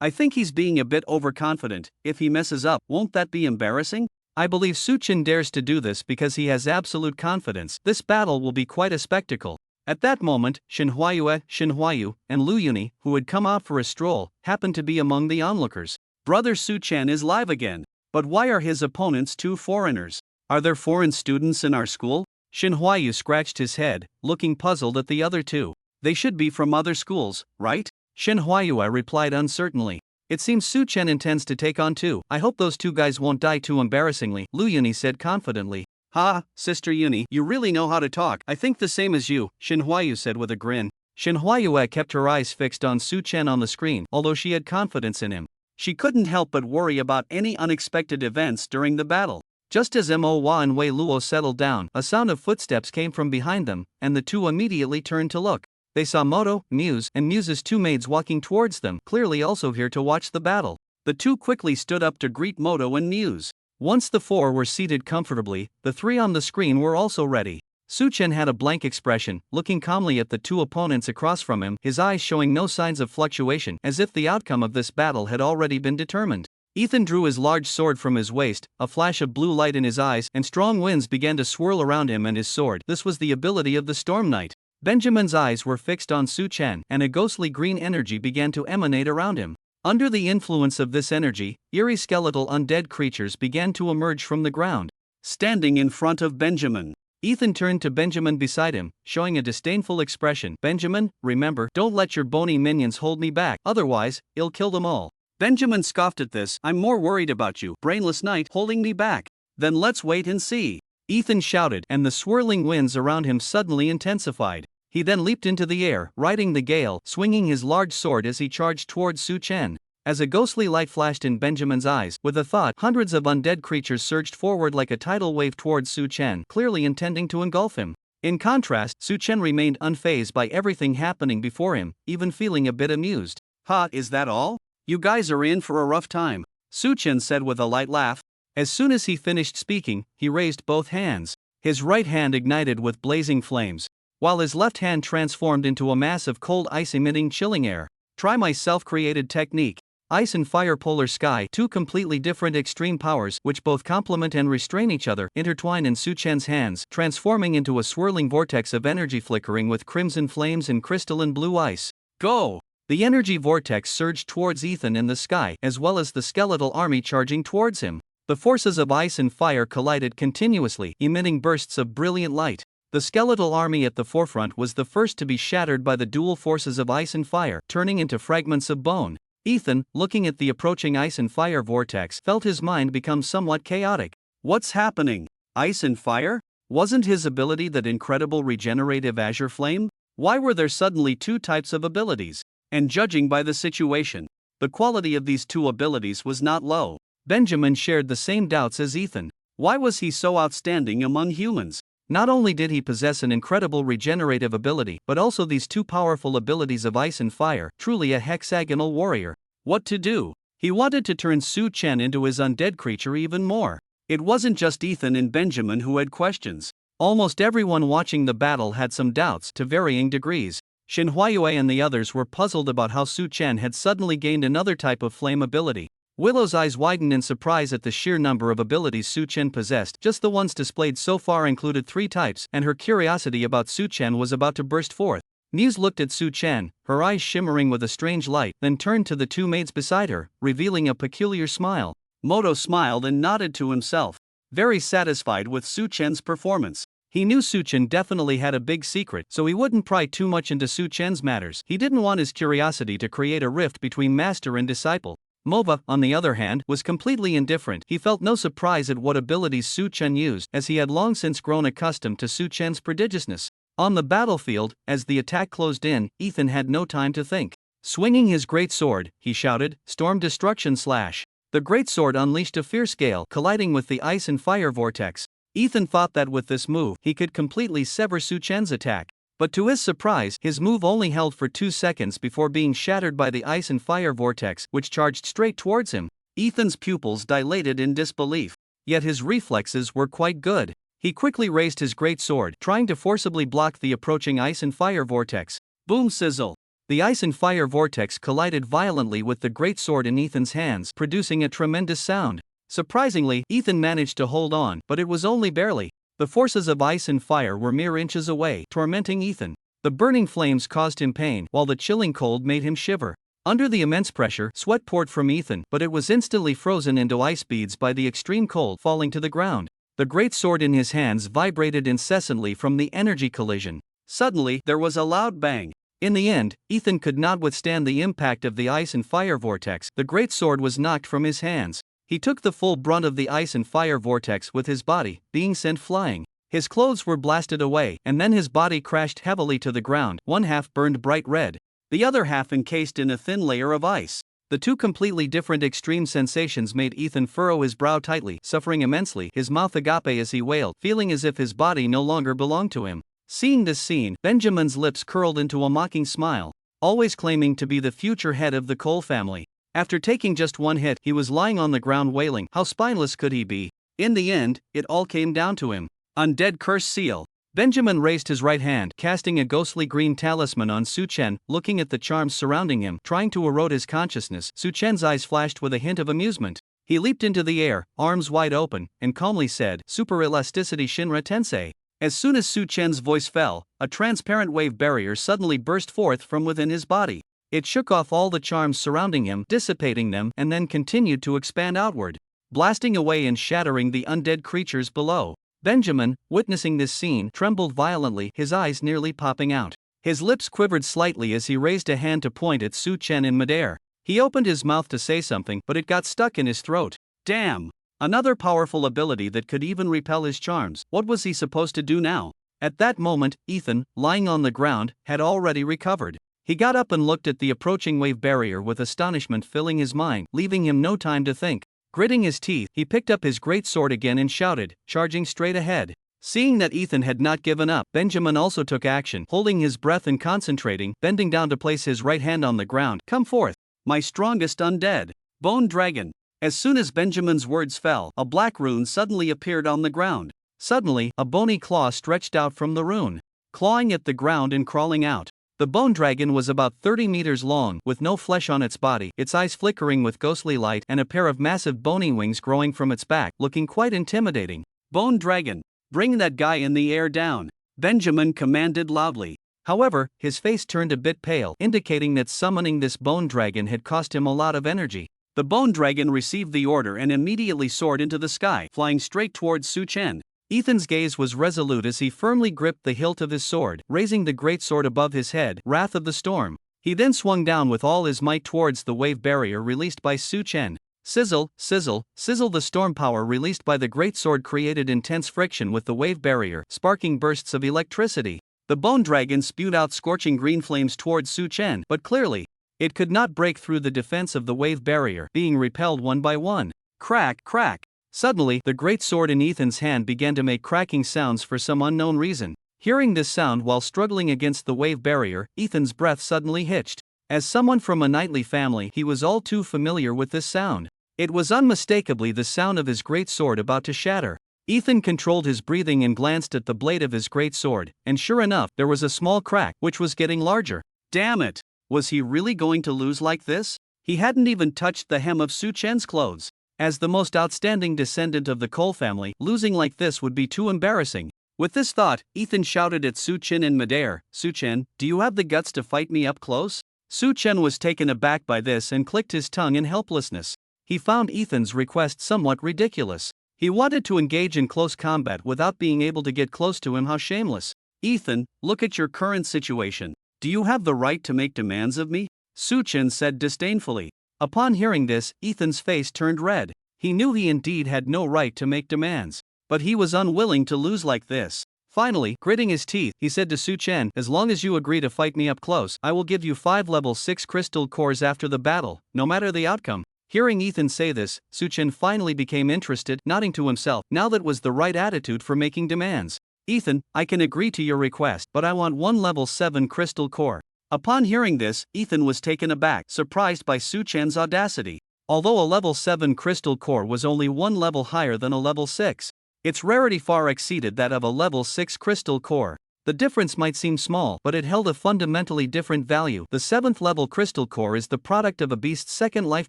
I think he's being a bit overconfident. If he messes up, won't that be embarrassing? I believe Su Chen dares to do this because he has absolute confidence. This battle will be quite a spectacle. At that moment, Shin Huayu, and Lu Yuni, who had come out for a stroll, happened to be among the onlookers. Brother Su Chen is live again. But why are his opponents two foreigners? Are there foreign students in our school? Shin Huayu scratched his head, looking puzzled at the other two. They should be from other schools, right? Shin Huayu replied uncertainly. It seems Su Chen intends to take on two. I hope those two guys won't die too embarrassingly, Lu Yuni said confidently. Ha, Sister Yuni, you really know how to talk. I think the same as you, Shin Huayu said with a grin. Shin Huayu kept her eyes fixed on Su Chen on the screen, although she had confidence in him. She couldn't help but worry about any unexpected events during the battle. Just as Mo Hua and Wei Luo settled down, a sound of footsteps came from behind them, and the two immediately turned to look. They saw Moto, Muse, and Muse's two maids walking towards them, clearly also here to watch the battle. The two quickly stood up to greet Moto and Muse. Once the four were seated comfortably, the three on the screen were also ready. Su Chen had a blank expression, looking calmly at the two opponents across from him, his eyes showing no signs of fluctuation, as if the outcome of this battle had already been determined. Ethan drew his large sword from his waist, a flash of blue light in his eyes, and strong winds began to swirl around him and his sword. This was the ability of the Storm Knight. Benjamin's eyes were fixed on Su Chen, and a ghostly green energy began to emanate around him. Under the influence of this energy, eerie skeletal undead creatures began to emerge from the ground. Standing in front of Benjamin, Ethan turned to Benjamin beside him, showing a disdainful expression. Benjamin, remember, don't let your bony minions hold me back, otherwise, I'll kill them all. Benjamin scoffed at this. I'm more worried about you, brainless knight, holding me back. Then let's wait and see. Ethan shouted, and the swirling winds around him suddenly intensified. He then leaped into the air, riding the gale, swinging his large sword as he charged towards Su Chen. As a ghostly light flashed in Benjamin's eyes, with a thought, hundreds of undead creatures surged forward like a tidal wave towards Su Chen, clearly intending to engulf him. In contrast, Su Chen remained unfazed by everything happening before him, even feeling a bit amused. Ha, is that all? You guys are in for a rough time, Su Chen said with a light laugh. As soon as he finished speaking, he raised both hands. His right hand ignited with blazing flames, while his left hand transformed into a mass of cold ice emitting chilling air. Try my self-created technique. Ice and fire polar sky, two completely different extreme powers which both complement and restrain each other, intertwine in Su Chen's hands, transforming into a swirling vortex of energy flickering with crimson flames and crystalline blue ice. Go! The energy vortex surged towards Ethan in the sky, as well as the skeletal army charging towards him. The forces of ice and fire collided continuously, emitting bursts of brilliant light. The skeletal army at the forefront was the first to be shattered by the dual forces of ice and fire, turning into fragments of bone. Ethan, looking at the approaching ice and fire vortex, felt his mind become somewhat chaotic. What's happening? Ice and fire? Wasn't his ability that incredible regenerative azure flame? Why were there suddenly two types of abilities? And judging by the situation, the quality of these two abilities was not low. Benjamin shared the same doubts as Ethan. Why was he so outstanding among humans? Not only did he possess an incredible regenerative ability, but also these two powerful abilities of ice and fire, truly a hexagonal warrior. What to do? He wanted to turn Su Chen into his undead creature even more. It wasn't just Ethan and Benjamin who had questions. Almost everyone watching the battle had some doubts, to varying degrees. Shin Huaiyue and the others were puzzled about how Su Chen had suddenly gained another type of flame ability. Willow's eyes widened in surprise at the sheer number of abilities Su Chen possessed. Just the ones displayed so far included 3 types, and her curiosity about Su Chen was about to burst forth. Muse looked at Su Chen, her eyes shimmering with a strange light, then turned to the 2 maids beside her, revealing a peculiar smile. Moto smiled and nodded to himself, very satisfied with Su Chen's performance. He knew Su Chen definitely had a big secret, so he wouldn't pry too much into Su Chen's matters. He didn't want his curiosity to create a rift between master and disciple. Mova, on the other hand, was completely indifferent. He felt no surprise at what abilities Su Chen used, as he had long since grown accustomed to Su Chen's prodigiousness. On the battlefield, as the attack closed in, Ethan had no time to think. Swinging his great sword, he shouted, "Storm Destruction Slash!" The great sword unleashed a fierce gale, colliding with the ice and fire vortex. Ethan thought that with this move, he could completely sever Su Chen's attack. But to his surprise, his move only held for 2 seconds before being shattered by the ice and fire vortex, which charged straight towards him. Ethan's pupils dilated in disbelief. Yet his reflexes were quite good. He quickly raised his great sword, trying to forcibly block the approaching ice and fire vortex. Boom sizzle! The ice and fire vortex collided violently with the great sword in Ethan's hands, producing a tremendous sound. Surprisingly, Ethan managed to hold on, but it was only barely. The forces of ice and fire were mere inches away, tormenting Ethan. The burning flames caused him pain, while the chilling cold made him shiver. Under the immense pressure, sweat poured from Ethan, but it was instantly frozen into ice beads by the extreme cold, falling to the ground. The great sword in his hands vibrated incessantly from the energy collision. Suddenly, there was a loud bang. In the end, Ethan could not withstand the impact of the ice and fire vortex. The great sword was knocked from his hands. He took the full brunt of the ice and fire vortex with his body, being sent flying. His clothes were blasted away, and then his body crashed heavily to the ground, one half burned bright red, the other half encased in a thin layer of ice. The two completely different extreme sensations made Ethan furrow his brow tightly, suffering immensely, his mouth agape as he wailed, feeling as if his body no longer belonged to him. Seeing this scene, Benjamin's lips curled into a mocking smile. Always claiming to be the future head of the Cole family. After taking just one hit, he was lying on the ground wailing, how spineless could he be? In the end, it all came down to him. Undead Curse Seal. Benjamin raised his right hand, casting a ghostly green talisman on Su Chen, looking at the charms surrounding him, trying to erode his consciousness. Su Chen's eyes flashed with a hint of amusement. He leaped into the air, arms wide open, and calmly said, "Super Elasticity Shinra Tensei." As soon as Su Chen's voice fell, a transparent wave barrier suddenly burst forth from within his body. It shook off all the charms surrounding him, dissipating them, and then continued to expand outward, blasting away and shattering the undead creatures below. Benjamin, witnessing this scene, trembled violently, his eyes nearly popping out. His lips quivered slightly as he raised a hand to point at Su Chen in midair. He opened his mouth to say something, but it got stuck in his throat. Damn! Another powerful ability that could even repel his charms. What was he supposed to do now? At that moment, Ethan, lying on the ground, had already recovered. He got up and looked at the approaching wave barrier with astonishment filling his mind, leaving him no time to think. Gritting his teeth, he picked up his great sword again and shouted, charging straight ahead. Seeing that Ethan had not given up, Benjamin also took action, holding his breath and concentrating, bending down to place his right hand on the ground. Come forth, my strongest undead, Bone Dragon. As soon as Benjamin's words fell, a black rune suddenly appeared on the ground. Suddenly, a bony claw stretched out from the rune, clawing at the ground and crawling out. The bone dragon was about 30 meters long, with no flesh on its body, its eyes flickering with ghostly light, and a pair of massive bony wings growing from its back, looking quite intimidating. Bone Dragon, bring that guy in the air down, Benjamin commanded loudly. However, his face turned a bit pale, indicating that summoning this bone dragon had cost him a lot of energy. The bone dragon received the order and immediately soared into the sky, flying straight towards Su Chen. Ethan's gaze was resolute as he firmly gripped the hilt of his sword, raising the great sword above his head, Wrath of the Storm. He then swung down with all his might towards the wave barrier released by Su Chen. Sizzle, sizzle, sizzle. The storm power released by the great sword created intense friction with the wave barrier, sparking bursts of electricity. The bone dragon spewed out scorching green flames towards Su Chen, but clearly, it could not break through the defense of the wave barrier, being repelled one by one. Crack, crack. Suddenly, the great sword in Ethan's hand began to make cracking sounds for some unknown reason. Hearing this sound while struggling against the wave barrier, Ethan's breath suddenly hitched. As someone from a knightly family, he was all too familiar with this sound. It was unmistakably the sound of his great sword about to shatter. Ethan controlled his breathing and glanced at the blade of his great sword, and sure enough, there was a small crack, which was getting larger. Damn it! Was he really going to lose like this? He hadn't even touched the hem of Su Chen's clothes. As the most outstanding descendant of the Cole family, losing like this would be too embarrassing. With this thought, Ethan shouted at Su Chen in midair, Su Chen, do you have the guts to fight me up close? Su Chen was taken aback by this and clicked his tongue in helplessness. He found Ethan's request somewhat ridiculous. He wanted to engage in close combat without being able to get close to him. How shameless. Ethan, look at your current situation. Do you have the right to make demands of me? Su Chen said disdainfully. Upon hearing this, Ethan's face turned red. He knew he indeed had no right to make demands, but he was unwilling to lose like this. Finally, gritting his teeth, he said to Su Chen, "As long as you agree to fight me up close, I will give you 5 level 6 crystal cores after the battle, no matter the outcome." Hearing Ethan say this, Su Chen finally became interested, nodding to himself. Now that was the right attitude for making demands. "Ethan, I can agree to your request, but I want 1 level 7 crystal core." Upon hearing this, Ethan was taken aback, surprised by Su Chen's audacity. Although a level 7 crystal core was only 1 level higher than a level 6, its rarity far exceeded that of a level 6 crystal core. The difference might seem small, but it held a fundamentally different value. The 7th level crystal core is the product of a beast's second life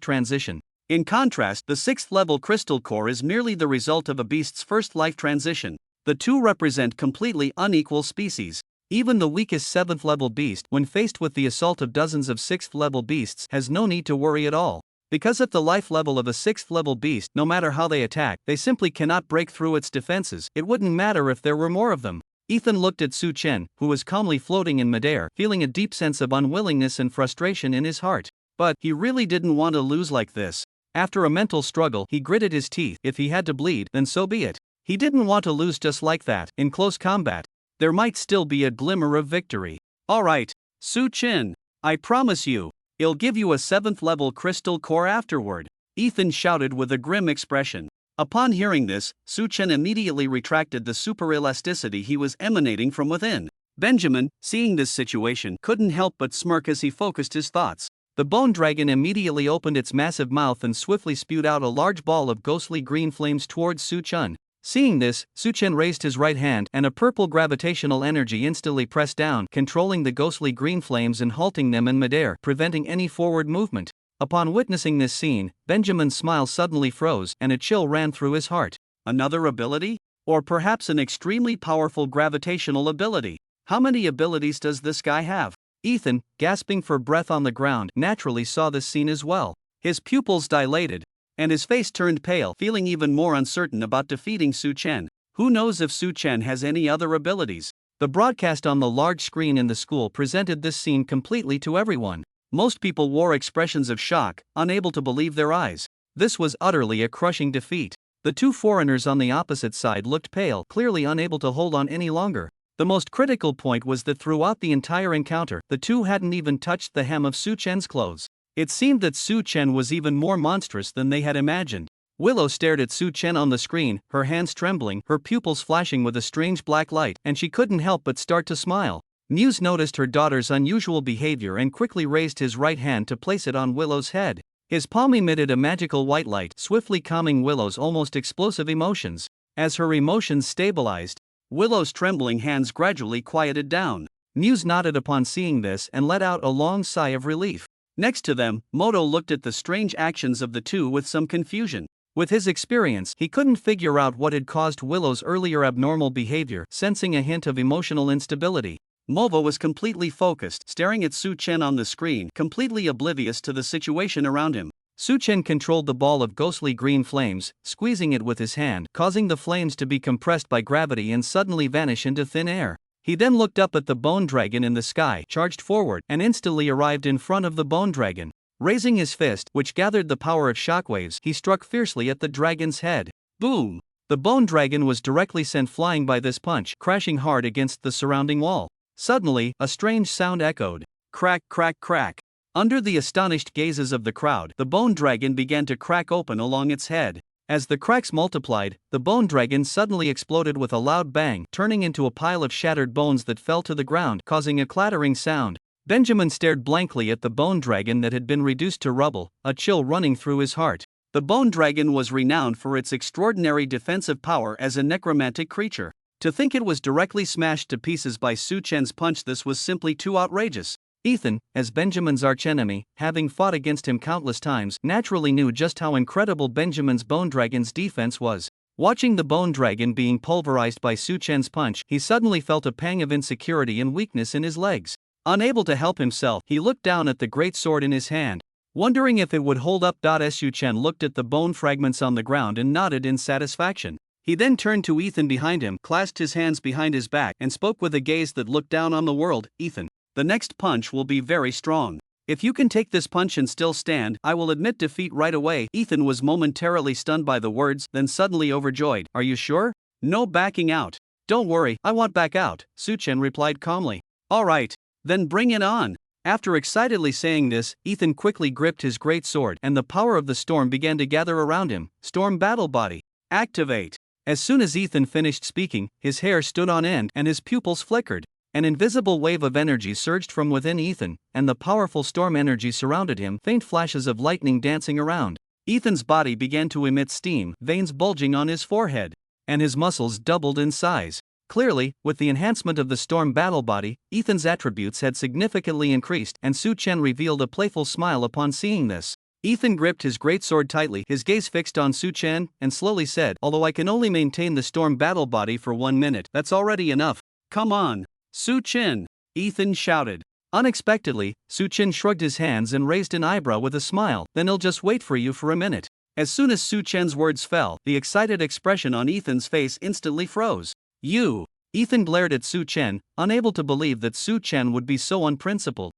transition. In contrast, the 6th level crystal core is merely the result of a beast's first life transition. The two represent completely unequal species. Even the weakest 7th level beast, when faced with the assault of dozens of 6th level beasts, has no need to worry at all. Because at the life level of a 6th level beast, no matter how they attack, they simply cannot break through its defenses. It wouldn't matter if there were more of them. Ethan looked at Su Chen, who was calmly floating in midair, feeling a deep sense of unwillingness and frustration in his heart. But he really didn't want to lose like this. After a mental struggle, he gritted his teeth. If he had to bleed, then so be it. He didn't want to lose just like that. In close combat, there might still be a glimmer of victory. "Alright, Su Chen, I promise you, I'll give you a 7th level crystal core afterward," Ethan shouted with a grim expression. Upon hearing this, Su Chen immediately retracted the super elasticity he was emanating from within. Benjamin, seeing this situation, couldn't help but smirk as he focused his thoughts. The bone dragon immediately opened its massive mouth and swiftly spewed out a large ball of ghostly green flames towards Su Chen. Seeing this, Su Chen raised his right hand, and a purple gravitational energy instantly pressed down, controlling the ghostly green flames and halting them in midair, preventing any forward movement. Upon witnessing this scene, Benjamin's smile suddenly froze, and a chill ran through his heart. Another ability? Or perhaps an extremely powerful gravitational ability? How many abilities does this guy have? Ethan, gasping for breath on the ground, naturally saw this scene as well. His pupils dilated, and his face turned pale, feeling even more uncertain about defeating Su Chen. Who knows if Su Chen has any other abilities? The broadcast on the large screen in the school presented this scene completely to everyone. Most people wore expressions of shock, unable to believe their eyes. This was utterly a crushing defeat. The two foreigners on the opposite side looked pale, clearly unable to hold on any longer. The most critical point was that throughout the entire encounter, the two hadn't even touched the hem of Su Chen's clothes. It seemed that Su Chen was even more monstrous than they had imagined. Willow stared at Su Chen on the screen, her hands trembling, her pupils flashing with a strange black light, and she couldn't help but start to smile. Muse noticed her daughter's unusual behavior and quickly raised his right hand to place it on Willow's head. His palm emitted a magical white light, swiftly calming Willow's almost explosive emotions. As her emotions stabilized, Willow's trembling hands gradually quieted down. Muse nodded upon seeing this and let out a long sigh of relief. Next to them, Moto looked at the strange actions of the two with some confusion. With his experience, he couldn't figure out what had caused Willow's earlier abnormal behavior, sensing a hint of emotional instability. Movo was completely focused, staring at Su Chen on the screen, completely oblivious to the situation around him. Su Chen controlled the ball of ghostly green flames, squeezing it with his hand, causing the flames to be compressed by gravity and suddenly vanish into thin air. He then looked up at the bone dragon in the sky, charged forward, and instantly arrived in front of the bone dragon. Raising his fist, which gathered the power of shockwaves, he struck fiercely at the dragon's head. Boom! The bone dragon was directly sent flying by this punch, crashing hard against the surrounding wall. Suddenly, a strange sound echoed. Crack, crack, crack. Under the astonished gazes of the crowd, the bone dragon began to crack open along its head. As the cracks multiplied, the bone dragon suddenly exploded with a loud bang, turning into a pile of shattered bones that fell to the ground, causing a clattering sound. Benjamin stared blankly at the bone dragon that had been reduced to rubble, a chill running through his heart. The bone dragon was renowned for its extraordinary defensive power as a necromantic creature. To think it was directly smashed to pieces by Su Chen's punch, this was simply too outrageous. Ethan, as Benjamin's archenemy, having fought against him countless times, naturally knew just how incredible Benjamin's bone dragon's defense was. Watching the bone dragon being pulverized by Su Chen's punch, he suddenly felt a pang of insecurity and weakness in his legs. Unable to help himself, he looked down at the great sword in his hand, wondering if it would hold up. Su Chen looked at the bone fragments on the ground and nodded in satisfaction. He then turned to Ethan behind him, clasped his hands behind his back, and spoke with a gaze that looked down on the world. Ethan, the next punch will be very strong. If you can take this punch and still stand, I will admit defeat right away. Ethan was momentarily stunned by the words, then suddenly overjoyed. Are you sure? No backing out. Don't worry, I won't back out, Suchen replied calmly. Alright, then bring it on. After excitedly saying this, Ethan quickly gripped his great sword and the power of the storm began to gather around him. Storm battle body. Activate. As soon as Ethan finished speaking, his hair stood on end and his pupils flickered. An invisible wave of energy surged from within Ethan, and the powerful storm energy surrounded him, faint flashes of lightning dancing around. Ethan's body began to emit steam, veins bulging on his forehead, and his muscles doubled in size. Clearly, with the enhancement of the storm battle body, Ethan's attributes had significantly increased, and Su Chen revealed a playful smile upon seeing this. Ethan gripped his greatsword tightly, his gaze fixed on Su Chen, and slowly said, although I can only maintain the storm battle body for 1 minute, that's already enough. Come on, Su Chen! Ethan shouted. Unexpectedly, Su Chen shrugged his hands and raised an eyebrow with a smile. Then I'll just wait for you for a minute. As soon as Su Chen's words fell, the excited expression on Ethan's face instantly froze. You! Ethan glared at Su Chen, unable to believe that Su Chen would be so unprincipled.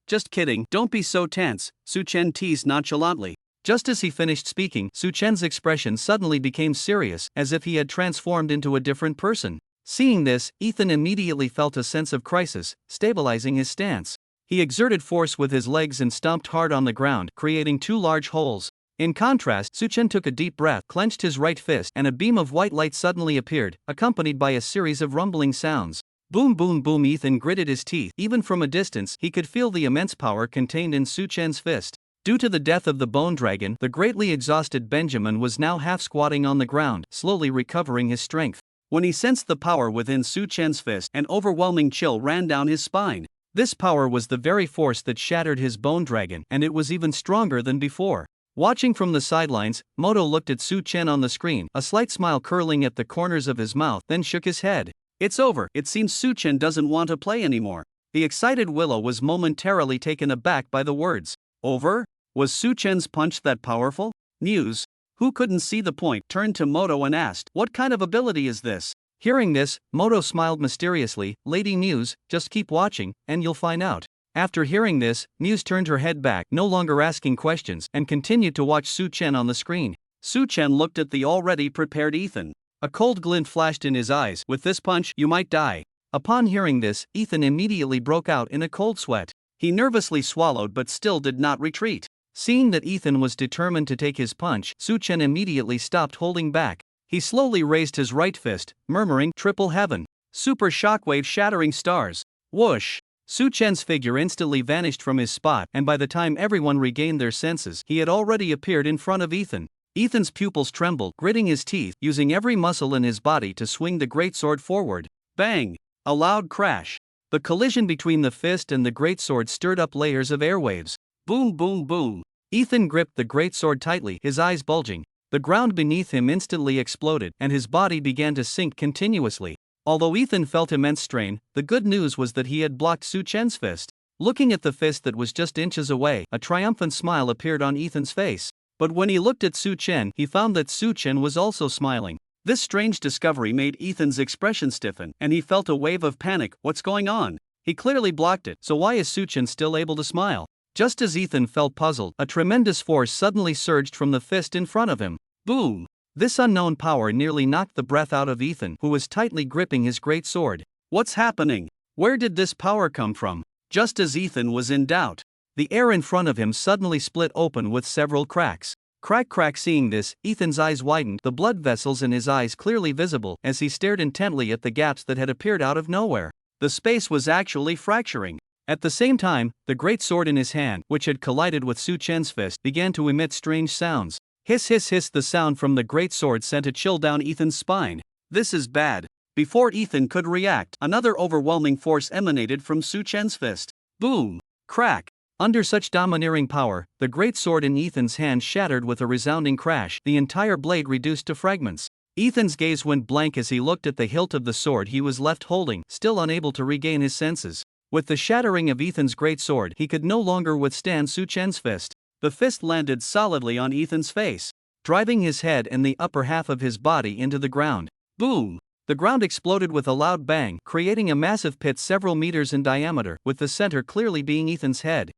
Just kidding, don't be so tense, Su Chen teased nonchalantly. Just as he finished speaking, Su Chen's expression suddenly became serious, as if he had transformed into a different person. Seeing this, Ethan immediately felt a sense of crisis, stabilizing his stance. He exerted force with his legs and stomped hard on the ground, creating 2 large holes. In contrast, Su Chen took a deep breath, clenched his right fist, and a beam of white light suddenly appeared, accompanied by a series of rumbling sounds. Boom boom boom. Ethan gritted his teeth. Even from a distance, he could feel the immense power contained in Su Chen's fist. Due to the death of the bone dragon, the greatly exhausted Benjamin was now half squatting on the ground, slowly recovering his strength. When he sensed the power within Su Chen's fist, an overwhelming chill ran down his spine. This power was the very force that shattered his bone dragon, and it was even stronger than before. Watching from the sidelines, Moto looked at Su Chen on the screen, a slight smile curling at the corners of his mouth, then shook his head. It's over. It seems Su Chen doesn't want to play anymore. The excited Willow was momentarily taken aback by the words. Over? Was Su Chen's punch that powerful? News, who couldn't see the point, turned to Moto and asked, what kind of ability is this? Hearing this, Moto smiled mysteriously. Lady Muse, just keep watching, and you'll find out. After hearing this, Muse turned her head back, no longer asking questions, and continued to watch Su Chen on the screen. Su Chen looked at the already prepared Ethan. A cold glint flashed in his eyes. With this punch, you might die. Upon hearing this, Ethan immediately broke out in a cold sweat. He nervously swallowed but still did not retreat. Seeing that Ethan was determined to take his punch, Su Chen immediately stopped holding back. He slowly raised his right fist, murmuring, triple heaven. Super shockwave shattering stars. Whoosh! Su Chen's figure instantly vanished from his spot, and by the time everyone regained their senses, he had already appeared in front of Ethan. Ethan's pupils trembled, gritting his teeth, using every muscle in his body to swing the greatsword forward. Bang! A loud crash. The collision between the fist and the greatsword stirred up layers of airwaves. Boom boom boom. Ethan gripped the greatsword tightly, his eyes bulging. The ground beneath him instantly exploded, and his body began to sink continuously. Although Ethan felt immense strain, the good news was that he had blocked Su Chen's fist. Looking at the fist that was just inches away, a triumphant smile appeared on Ethan's face. But when he looked at Su Chen, he found that Su Chen was also smiling. This strange discovery made Ethan's expression stiffen, and he felt a wave of panic. What's going on? He clearly blocked it, so why is Su Chen still able to smile? Just as Ethan felt puzzled, a tremendous force suddenly surged from the fist in front of him. Boom! This unknown power nearly knocked the breath out of Ethan, who was tightly gripping his great sword. What's happening? Where did this power come from? Just as Ethan was in doubt, the air in front of him suddenly split open with several cracks. Crack crack. Seeing this, Ethan's eyes widened, the blood vessels in his eyes clearly visible, as he stared intently at the gaps that had appeared out of nowhere. The space was actually fracturing. At the same time, the great sword in his hand, which had collided with Su Chen's fist, began to emit strange sounds. Hiss hiss hiss. The sound from the great sword sent a chill down Ethan's spine. This is bad. Before Ethan could react, another overwhelming force emanated from Su Chen's fist. Boom! Crack! Under such domineering power, the great sword in Ethan's hand shattered with a resounding crash, the entire blade reduced to fragments. Ethan's gaze went blank as he looked at the hilt of the sword he was left holding, still unable to regain his senses. With the shattering of Ethan's great sword, he could no longer withstand Su Chen's fist. The fist landed solidly on Ethan's face, driving his head and the upper half of his body into the ground. Boom! The ground exploded with a loud bang, creating a massive pit several meters in diameter, with the center clearly being Ethan's head.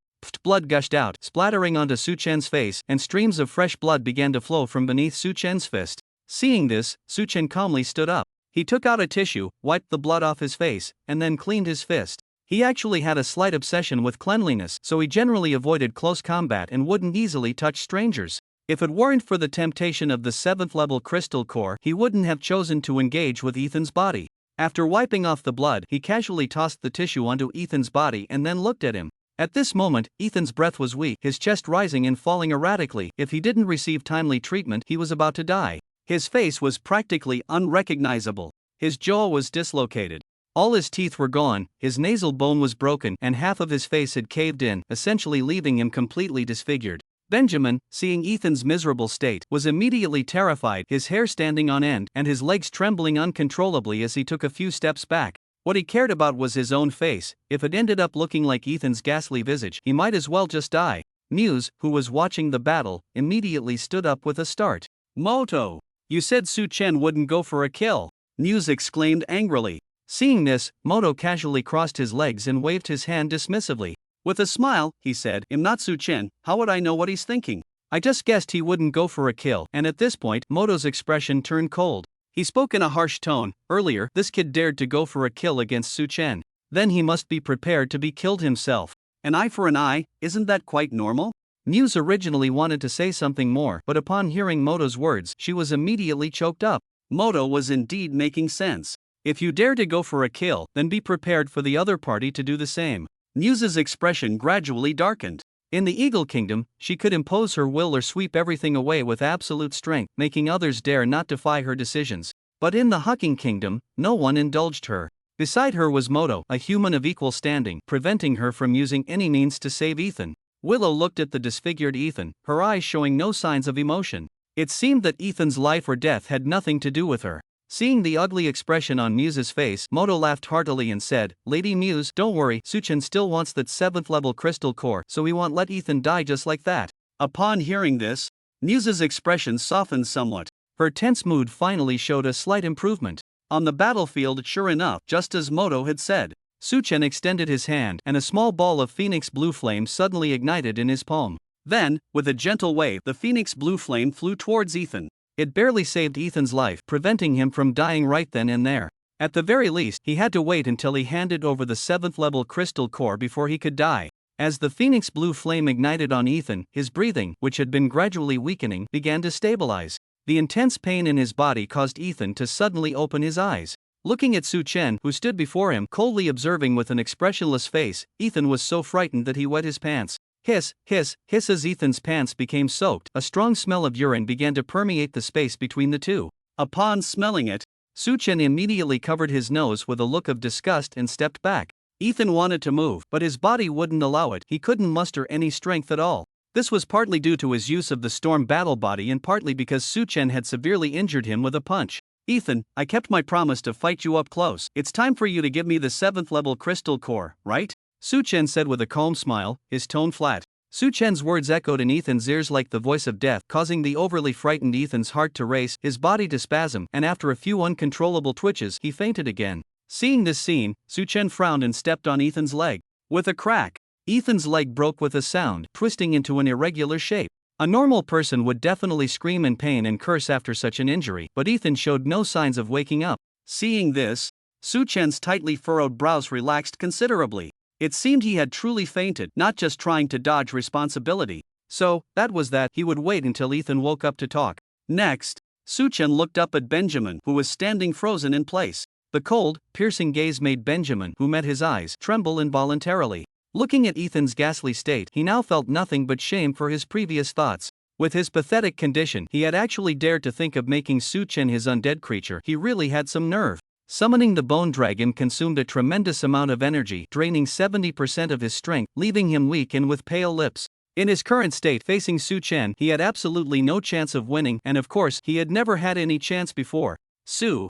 Blood gushed out, splattering onto Su Chen's face, and streams of fresh blood began to flow from beneath Su Chen's fist. Seeing this, Su Chen calmly stood up. He took out a tissue, wiped the blood off his face, and then cleaned his fist. He actually had a slight obsession with cleanliness, so he generally avoided close combat and wouldn't easily touch strangers. If it weren't for the temptation of the 7th level crystal core, he wouldn't have chosen to engage with Ethan's body. After wiping off the blood, he casually tossed the tissue onto Ethan's body and then looked at him. At this moment, Ethan's breath was weak, his chest rising and falling erratically. If he didn't receive timely treatment, he was about to die. His face was practically unrecognizable. His jaw was dislocated. All his teeth were gone, his nasal bone was broken, and half of his face had caved in, essentially leaving him completely disfigured. Benjamin, seeing Ethan's miserable state, was immediately terrified, his hair standing on end and his legs trembling uncontrollably as he took a few steps back. What he cared about was his own face. If it ended up looking like Ethan's ghastly visage, he might as well just die. Muse, who was watching the battle, immediately stood up with a start. "Moto! You said Su Chen wouldn't go for a kill!" Muse exclaimed angrily. Seeing this, Moto casually crossed his legs and waved his hand dismissively. With a smile, he said, "I'm not Su Chen, how would I know what he's thinking? I just guessed he wouldn't go for a kill." And at this point, Moto's expression turned cold. He spoke in a harsh tone. Earlier, this kid dared to go for a kill against Su Chen. Then he must be prepared to be killed himself. An eye for an eye, isn't that quite normal? Muse originally wanted to say something more, but upon hearing Moto's words, she was immediately choked up. Moto was indeed making sense. If you dare to go for a kill, then be prepared for the other party to do the same. Muse's expression gradually darkened. In the Eagle Kingdom, she could impose her will or sweep everything away with absolute strength, making others dare not defy her decisions. But in the Hucking Kingdom, no one indulged her. Beside her was Moto, a human of equal standing, preventing her from using any means to save Ethan. Willow looked at the disfigured Ethan, her eyes showing no signs of emotion. It seemed that Ethan's life or death had nothing to do with her. Seeing the ugly expression on Muse's face, Moto laughed heartily and said, "Lady Muse, don't worry, Su Chen still wants that 7th level crystal core, so we won't let Ethan die just like that." Upon hearing this, Muse's expression softened somewhat. Her tense mood finally showed a slight improvement. On the battlefield, sure enough, just as Moto had said, Su Chen extended his hand and a small ball of phoenix blue flame suddenly ignited in his palm. Then, with a gentle wave, the phoenix blue flame flew towards Ethan. It barely saved Ethan's life, preventing him from dying right then and there. At the very least, he had to wait until he handed over the 7th level crystal core before he could die. As the phoenix blue flame ignited on Ethan, his breathing, which had been gradually weakening, began to stabilize. The intense pain in his body caused Ethan to suddenly open his eyes. Looking at Su Chen, who stood before him, coldly observing with an expressionless face, Ethan was so frightened that he wet his pants. Hiss, hiss, hiss. As Ethan's pants became soaked, a strong smell of urine began to permeate the space between the two. Upon smelling it, Su Chen immediately covered his nose with a look of disgust and stepped back. Ethan wanted to move, but his body wouldn't allow it. He couldn't muster any strength at all. This was partly due to his use of the storm battle body and partly because Su Chen had severely injured him with a punch. "Ethan, I kept my promise to fight you up close. It's time for you to give me the 7th level crystal core, right?" Su Chen said with a calm smile, his tone flat. Su Chen's words echoed in Ethan's ears like the voice of death, causing the overly frightened Ethan's heart to race, his body to spasm, and after a few uncontrollable twitches, he fainted again. Seeing this scene, Su Chen frowned and stepped on Ethan's leg. With a crack, Ethan's leg broke with a sound, twisting into an irregular shape. A normal person would definitely scream in pain and curse after such an injury, but Ethan showed no signs of waking up. Seeing this, Su Chen's tightly furrowed brows relaxed considerably. It seemed he had truly fainted, not just trying to dodge responsibility. So, that was that. He would wait until Ethan woke up to talk. Next, Su Chen looked up at Benjamin, who was standing frozen in place. The cold, piercing gaze made Benjamin, who met his eyes, tremble involuntarily. Looking at Ethan's ghastly state, he now felt nothing but shame for his previous thoughts. With his pathetic condition, he had actually dared to think of making Su Chen his undead creature. He really had some nerve. Summoning the bone dragon consumed a tremendous amount of energy, draining 70% of his strength, leaving him weak and with pale lips. In his current state, facing Su Chen, he had absolutely no chance of winning, and of course, he had never had any chance before. Su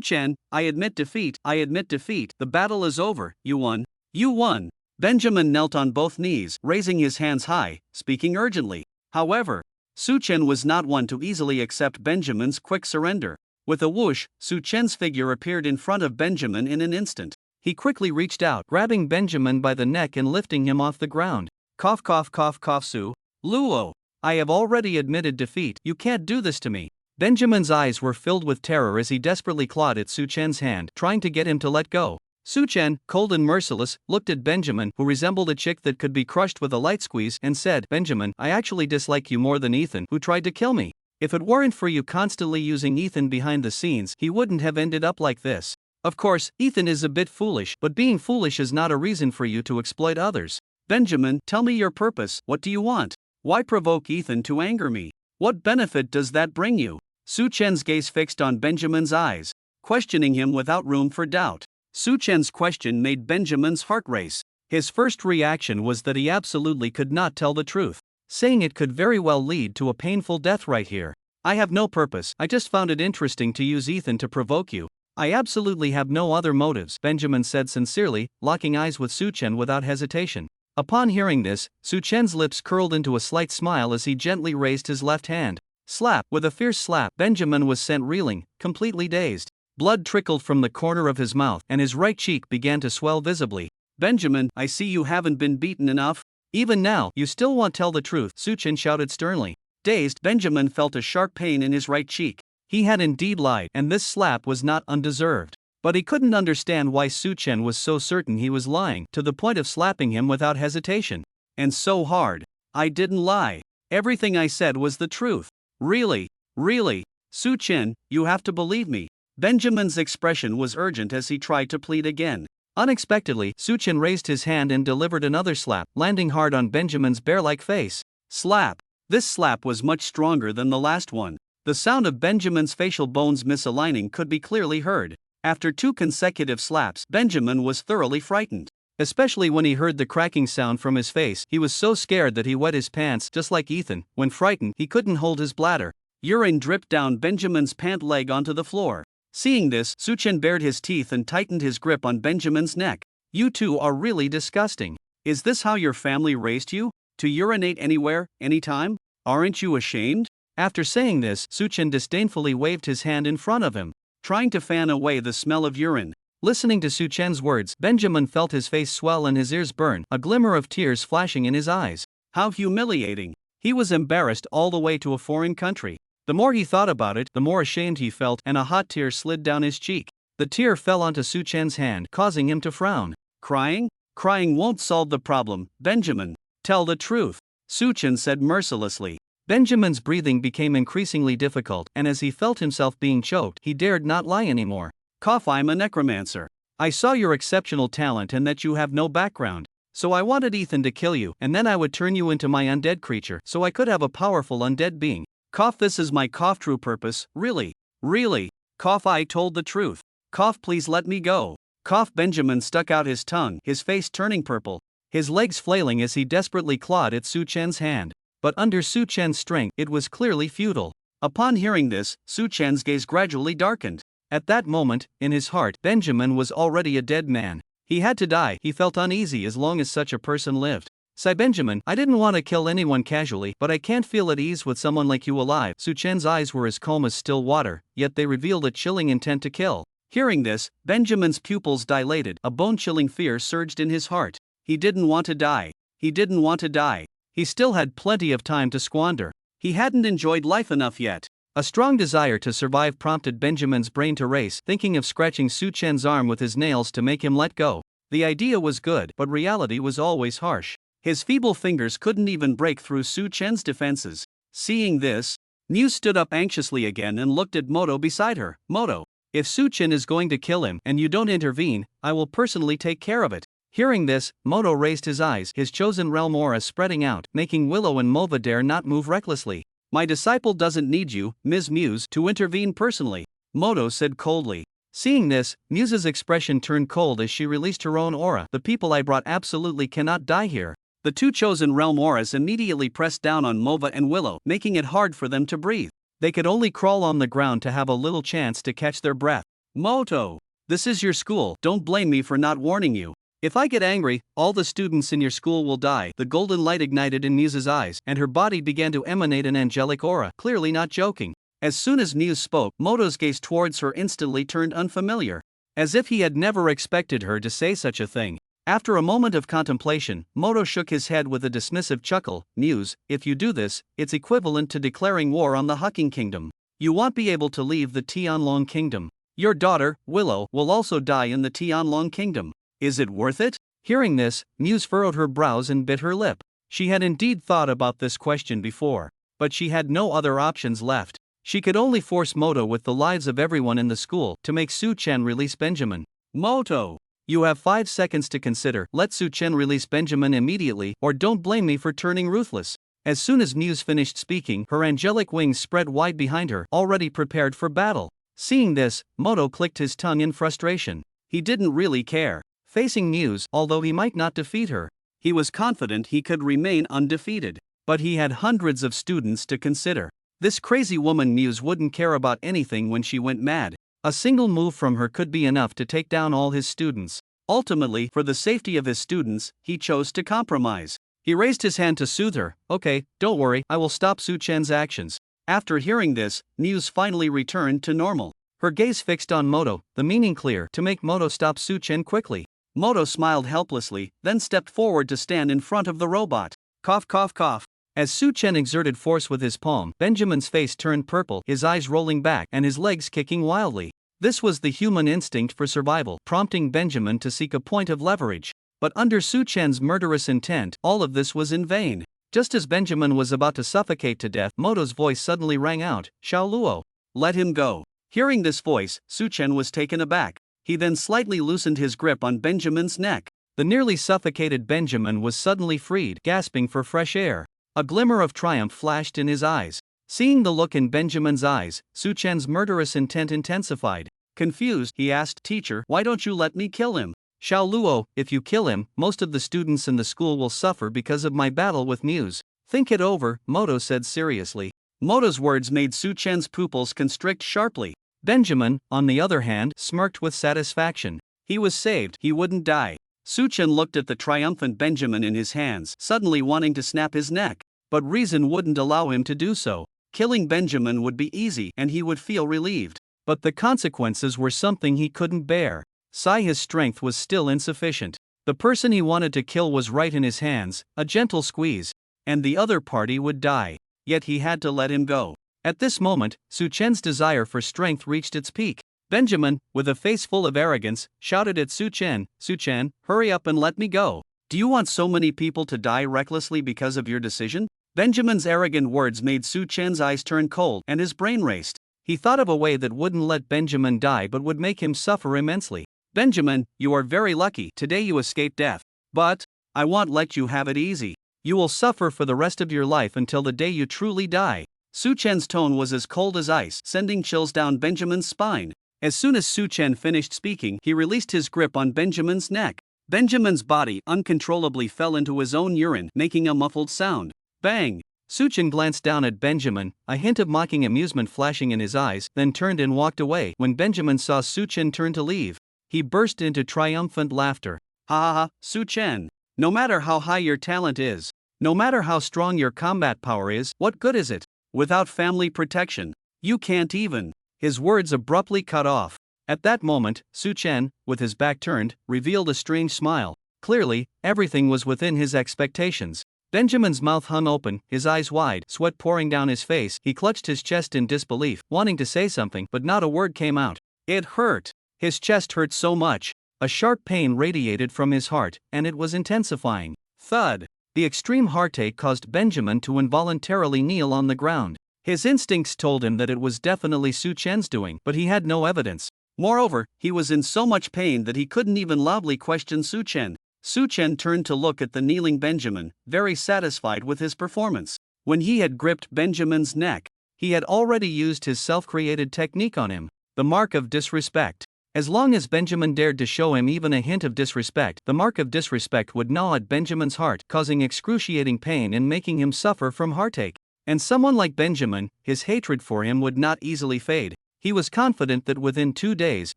Chen, I admit defeat. The battle is over. You won. You won. Benjamin knelt on both knees, raising his hands high, speaking urgently. However, Su Chen was not one to easily accept Benjamin's quick surrender. With a whoosh, Su Chen's figure appeared in front of Benjamin in an instant. He quickly reached out, grabbing Benjamin by the neck and lifting him off the ground. Cough cough cough cough Su. Luo. I have already admitted defeat, you can't do this to me. Benjamin's eyes were filled with terror as he desperately clawed at Su Chen's hand, trying to get him to let go. Su Chen, cold and merciless, looked at Benjamin, who resembled a chick that could be crushed with a light squeeze, and said, Benjamin, I actually dislike you more than Ethan, who tried to kill me. If it weren't for you constantly using Ethan behind the scenes, he wouldn't have ended up like this. Of course, Ethan is a bit foolish, but being foolish is not a reason for you to exploit others. Benjamin, tell me your purpose, what do you want? Why provoke Ethan to anger me? What benefit does that bring you? Su Chen's gaze fixed on Benjamin's eyes, questioning him without room for doubt. Su Chen's question made Benjamin's heart race. His first reaction was that he absolutely could not tell the truth, saying it could very well lead to a painful death right here. I have no purpose, I just found it interesting to use Ethan to provoke you. I absolutely have no other motives, Benjamin said sincerely, locking eyes with Su Chen without hesitation. Upon hearing this, Su Chen's lips curled into a slight smile as he gently raised his left hand. Slap! With a fierce slap, Benjamin was sent reeling, completely dazed. Blood trickled from the corner of his mouth, and his right cheek began to swell visibly. Benjamin, I see you haven't been beaten enough. Even now, you still won't tell the truth, Su Chen shouted sternly. Dazed, Benjamin felt a sharp pain in his right cheek. He had indeed lied, and this slap was not undeserved. But he couldn't understand why Su Chen was so certain he was lying, to the point of slapping him without hesitation. And so hard. I didn't lie. Everything I said was the truth. Really? Really? Su Chen, you have to believe me. Benjamin's expression was urgent as he tried to plead again. Unexpectedly, Su Chen raised his hand and delivered another slap, landing hard on Benjamin's bear-like face. Slap. This slap was much stronger than the last one. The sound of Benjamin's facial bones misaligning could be clearly heard. After 2 consecutive slaps, Benjamin was thoroughly frightened. Especially when he heard the cracking sound from his face, he was so scared that he wet his pants just like Ethan. When frightened, he couldn't hold his bladder. Urine dripped down Benjamin's pant leg onto the floor. Seeing this, Su Chen bared his teeth and tightened his grip on Benjamin's neck. You two are really disgusting. Is this how your family raised you? To urinate anywhere, anytime? Aren't you ashamed? After saying this, Su Chen disdainfully waved his hand in front of him, trying to fan away the smell of urine. Listening to Su Chen's words, Benjamin felt his face swell and his ears burn, a glimmer of tears flashing in his eyes. How humiliating. He was embarrassed all the way to a foreign country. The more he thought about it, the more ashamed he felt, and a hot tear slid down his cheek. The tear fell onto Su Chen's hand, causing him to frown. Crying? Crying won't solve the problem, Benjamin. Tell the truth, Su Chen said mercilessly. Benjamin's breathing became increasingly difficult, and as he felt himself being choked, he dared not lie anymore. Cough, I'm a necromancer. I saw your exceptional talent and that you have no background. So I wanted Ethan to kill you, and then I would turn you into my undead creature, so I could have a powerful undead being. Cough, this is my cough true purpose, really. Really. Cough, I told the truth. Cough, please let me go. Cough, Benjamin stuck out his tongue, his face turning purple, his legs flailing as he desperately clawed at Su Chen's hand. But under Su Chen's strength, it was clearly futile. Upon hearing this, Su Chen's gaze gradually darkened. At that moment, in his heart, Benjamin was already a dead man. He had to die. He felt uneasy as long as such a person lived. Sigh, Benjamin, I didn't want to kill anyone casually, but I can't feel at ease with someone like you alive. Su Chen's eyes were as calm as still water, yet they revealed a chilling intent to kill. Hearing this, Benjamin's pupils dilated, a bone-chilling fear surged in his heart. He didn't want to die. He didn't want to die. He still had plenty of time to squander. He hadn't enjoyed life enough yet. A strong desire to survive prompted Benjamin's brain to race, thinking of scratching Su Chen's arm with his nails to make him let go. The idea was good, but reality was always harsh. His feeble fingers couldn't even break through Su Chen's defenses. Seeing this, Muse stood up anxiously again and looked at Moto beside her. Moto, if Su Chen is going to kill him and you don't intervene, I will personally take care of it. Hearing this, Moto raised his eyes, his chosen realm aura spreading out, making Willow and Mova dare not move recklessly. My disciple doesn't need you, Ms. Muse, to intervene personally, Moto said coldly. Seeing this, Muse's expression turned cold as she released her own aura. The people I brought absolutely cannot die here. The 2 chosen realm auras immediately pressed down on Mova and Willow, making it hard for them to breathe. They could only crawl on the ground to have a little chance to catch their breath. Moto, this is your school, don't blame me for not warning you. If I get angry, all the students in your school will die. The golden light ignited in Muse's eyes, and her body began to emanate an angelic aura, clearly not joking. As soon as Muse spoke, Moto's gaze towards her instantly turned unfamiliar. As if he had never expected her to say such a thing. After a moment of contemplation, Moto shook his head with a dismissive chuckle. Muse, if you do this, it's equivalent to declaring war on the Hucking Kingdom. You won't be able to leave the Tianlong Kingdom. Your daughter, Willow, will also die in the Tianlong Kingdom. Is it worth it? Hearing this, Muse furrowed her brows and bit her lip. She had indeed thought about this question before, but she had no other options left. She could only force Moto with the lives of everyone in the school to make Su Chen release Benjamin. Moto! You have 5 seconds to consider. Let Su Chen release Benjamin immediately, or don't blame me for turning ruthless. As soon as Muse finished speaking, her angelic wings spread wide behind her, already prepared for battle. Seeing this, Moto clicked his tongue in frustration. He didn't really care. Facing Muse, although he might not defeat her, he was confident he could remain undefeated. But he had hundreds of students to consider. This crazy woman Muse wouldn't care about anything when she went mad. A single move from her could be enough to take down all his students. Ultimately, for the safety of his students, he chose to compromise. He raised his hand to soothe her. Okay, don't worry, I will stop Su Chen's actions. After hearing this, Muse finally returned to normal. Her gaze fixed on Moto, the meaning clear, to make Moto stop Su Chen quickly. Moto smiled helplessly, then stepped forward to stand in front of the robot. Cough cough cough. As Su Chen exerted force with his palm, Benjamin's face turned purple, his eyes rolling back and his legs kicking wildly. This was the human instinct for survival, prompting Benjamin to seek a point of leverage. But under Su Chen's murderous intent, all of this was in vain. Just as Benjamin was about to suffocate to death, Moto's voice suddenly rang out, Xiao Luo. Let him go. Hearing this voice, Su Chen was taken aback. He then slightly loosened his grip on Benjamin's neck. The nearly suffocated Benjamin was suddenly freed, gasping for fresh air. A glimmer of triumph flashed in his eyes. Seeing the look in Benjamin's eyes, Su Chen's murderous intent intensified. Confused, he asked, Teacher, why don't you let me kill him? Xiao Luo, if you kill him, most of the students in the school will suffer because of my battle with Muse. Think it over, Moto said seriously. Moto's words made Su Chen's pupils constrict sharply. Benjamin, on the other hand, smirked with satisfaction. He was saved, he wouldn't die. Su Chen looked at the triumphant Benjamin in his hands, suddenly wanting to snap his neck. But reason wouldn't allow him to do so. Killing Benjamin would be easy and he would feel relieved. But the consequences were something he couldn't bear. His strength was still insufficient. The person he wanted to kill was right in his hands, a gentle squeeze, and the other party would die. Yet he had to let him go. At this moment, Su Chen's desire for strength reached its peak. Benjamin, with a face full of arrogance, shouted at Su Chen, Su Chen, hurry up and let me go. Do you want so many people to die recklessly because of your decision? Benjamin's arrogant words made Su Chen's eyes turn cold and his brain raced. He thought of a way that wouldn't let Benjamin die but would make him suffer immensely. Benjamin, you are very lucky, today you escaped death. But I won't let you have it easy. You will suffer for the rest of your life until the day you truly die. Su Chen's tone was as cold as ice, sending chills down Benjamin's spine. As soon as Su Chen finished speaking, he released his grip on Benjamin's neck. Benjamin's body uncontrollably fell into his own urine, making a muffled sound. Bang! Su Chen glanced down at Benjamin, a hint of mocking amusement flashing in his eyes, then turned and walked away. When Benjamin saw Su Chen turn to leave, he burst into triumphant laughter. Ha ha ha, Su Chen! No matter how high your talent is, no matter how strong your combat power is, what good is it? Without family protection, you can't even. His words abruptly cut off. At that moment, Su Chen, with his back turned, revealed a strange smile. Clearly, everything was within his expectations. Benjamin's mouth hung open, his eyes wide, sweat pouring down his face. He clutched his chest in disbelief, wanting to say something, but not a word came out. It hurt. His chest hurt so much. A sharp pain radiated from his heart, and it was intensifying. Thud. The extreme heartache caused Benjamin to involuntarily kneel on the ground. His instincts told him that it was definitely Su Chen's doing, but he had no evidence. Moreover, he was in so much pain that he couldn't even loudly question Su Chen. Su Chen turned to look at the kneeling Benjamin, very satisfied with his performance. When he had gripped Benjamin's neck, he had already used his self-created technique on him, the mark of disrespect. As long as Benjamin dared to show him even a hint of disrespect, the mark of disrespect would gnaw at Benjamin's heart, causing excruciating pain and making him suffer from heartache. And someone like Benjamin, his hatred for him would not easily fade. He was confident that within 2 days,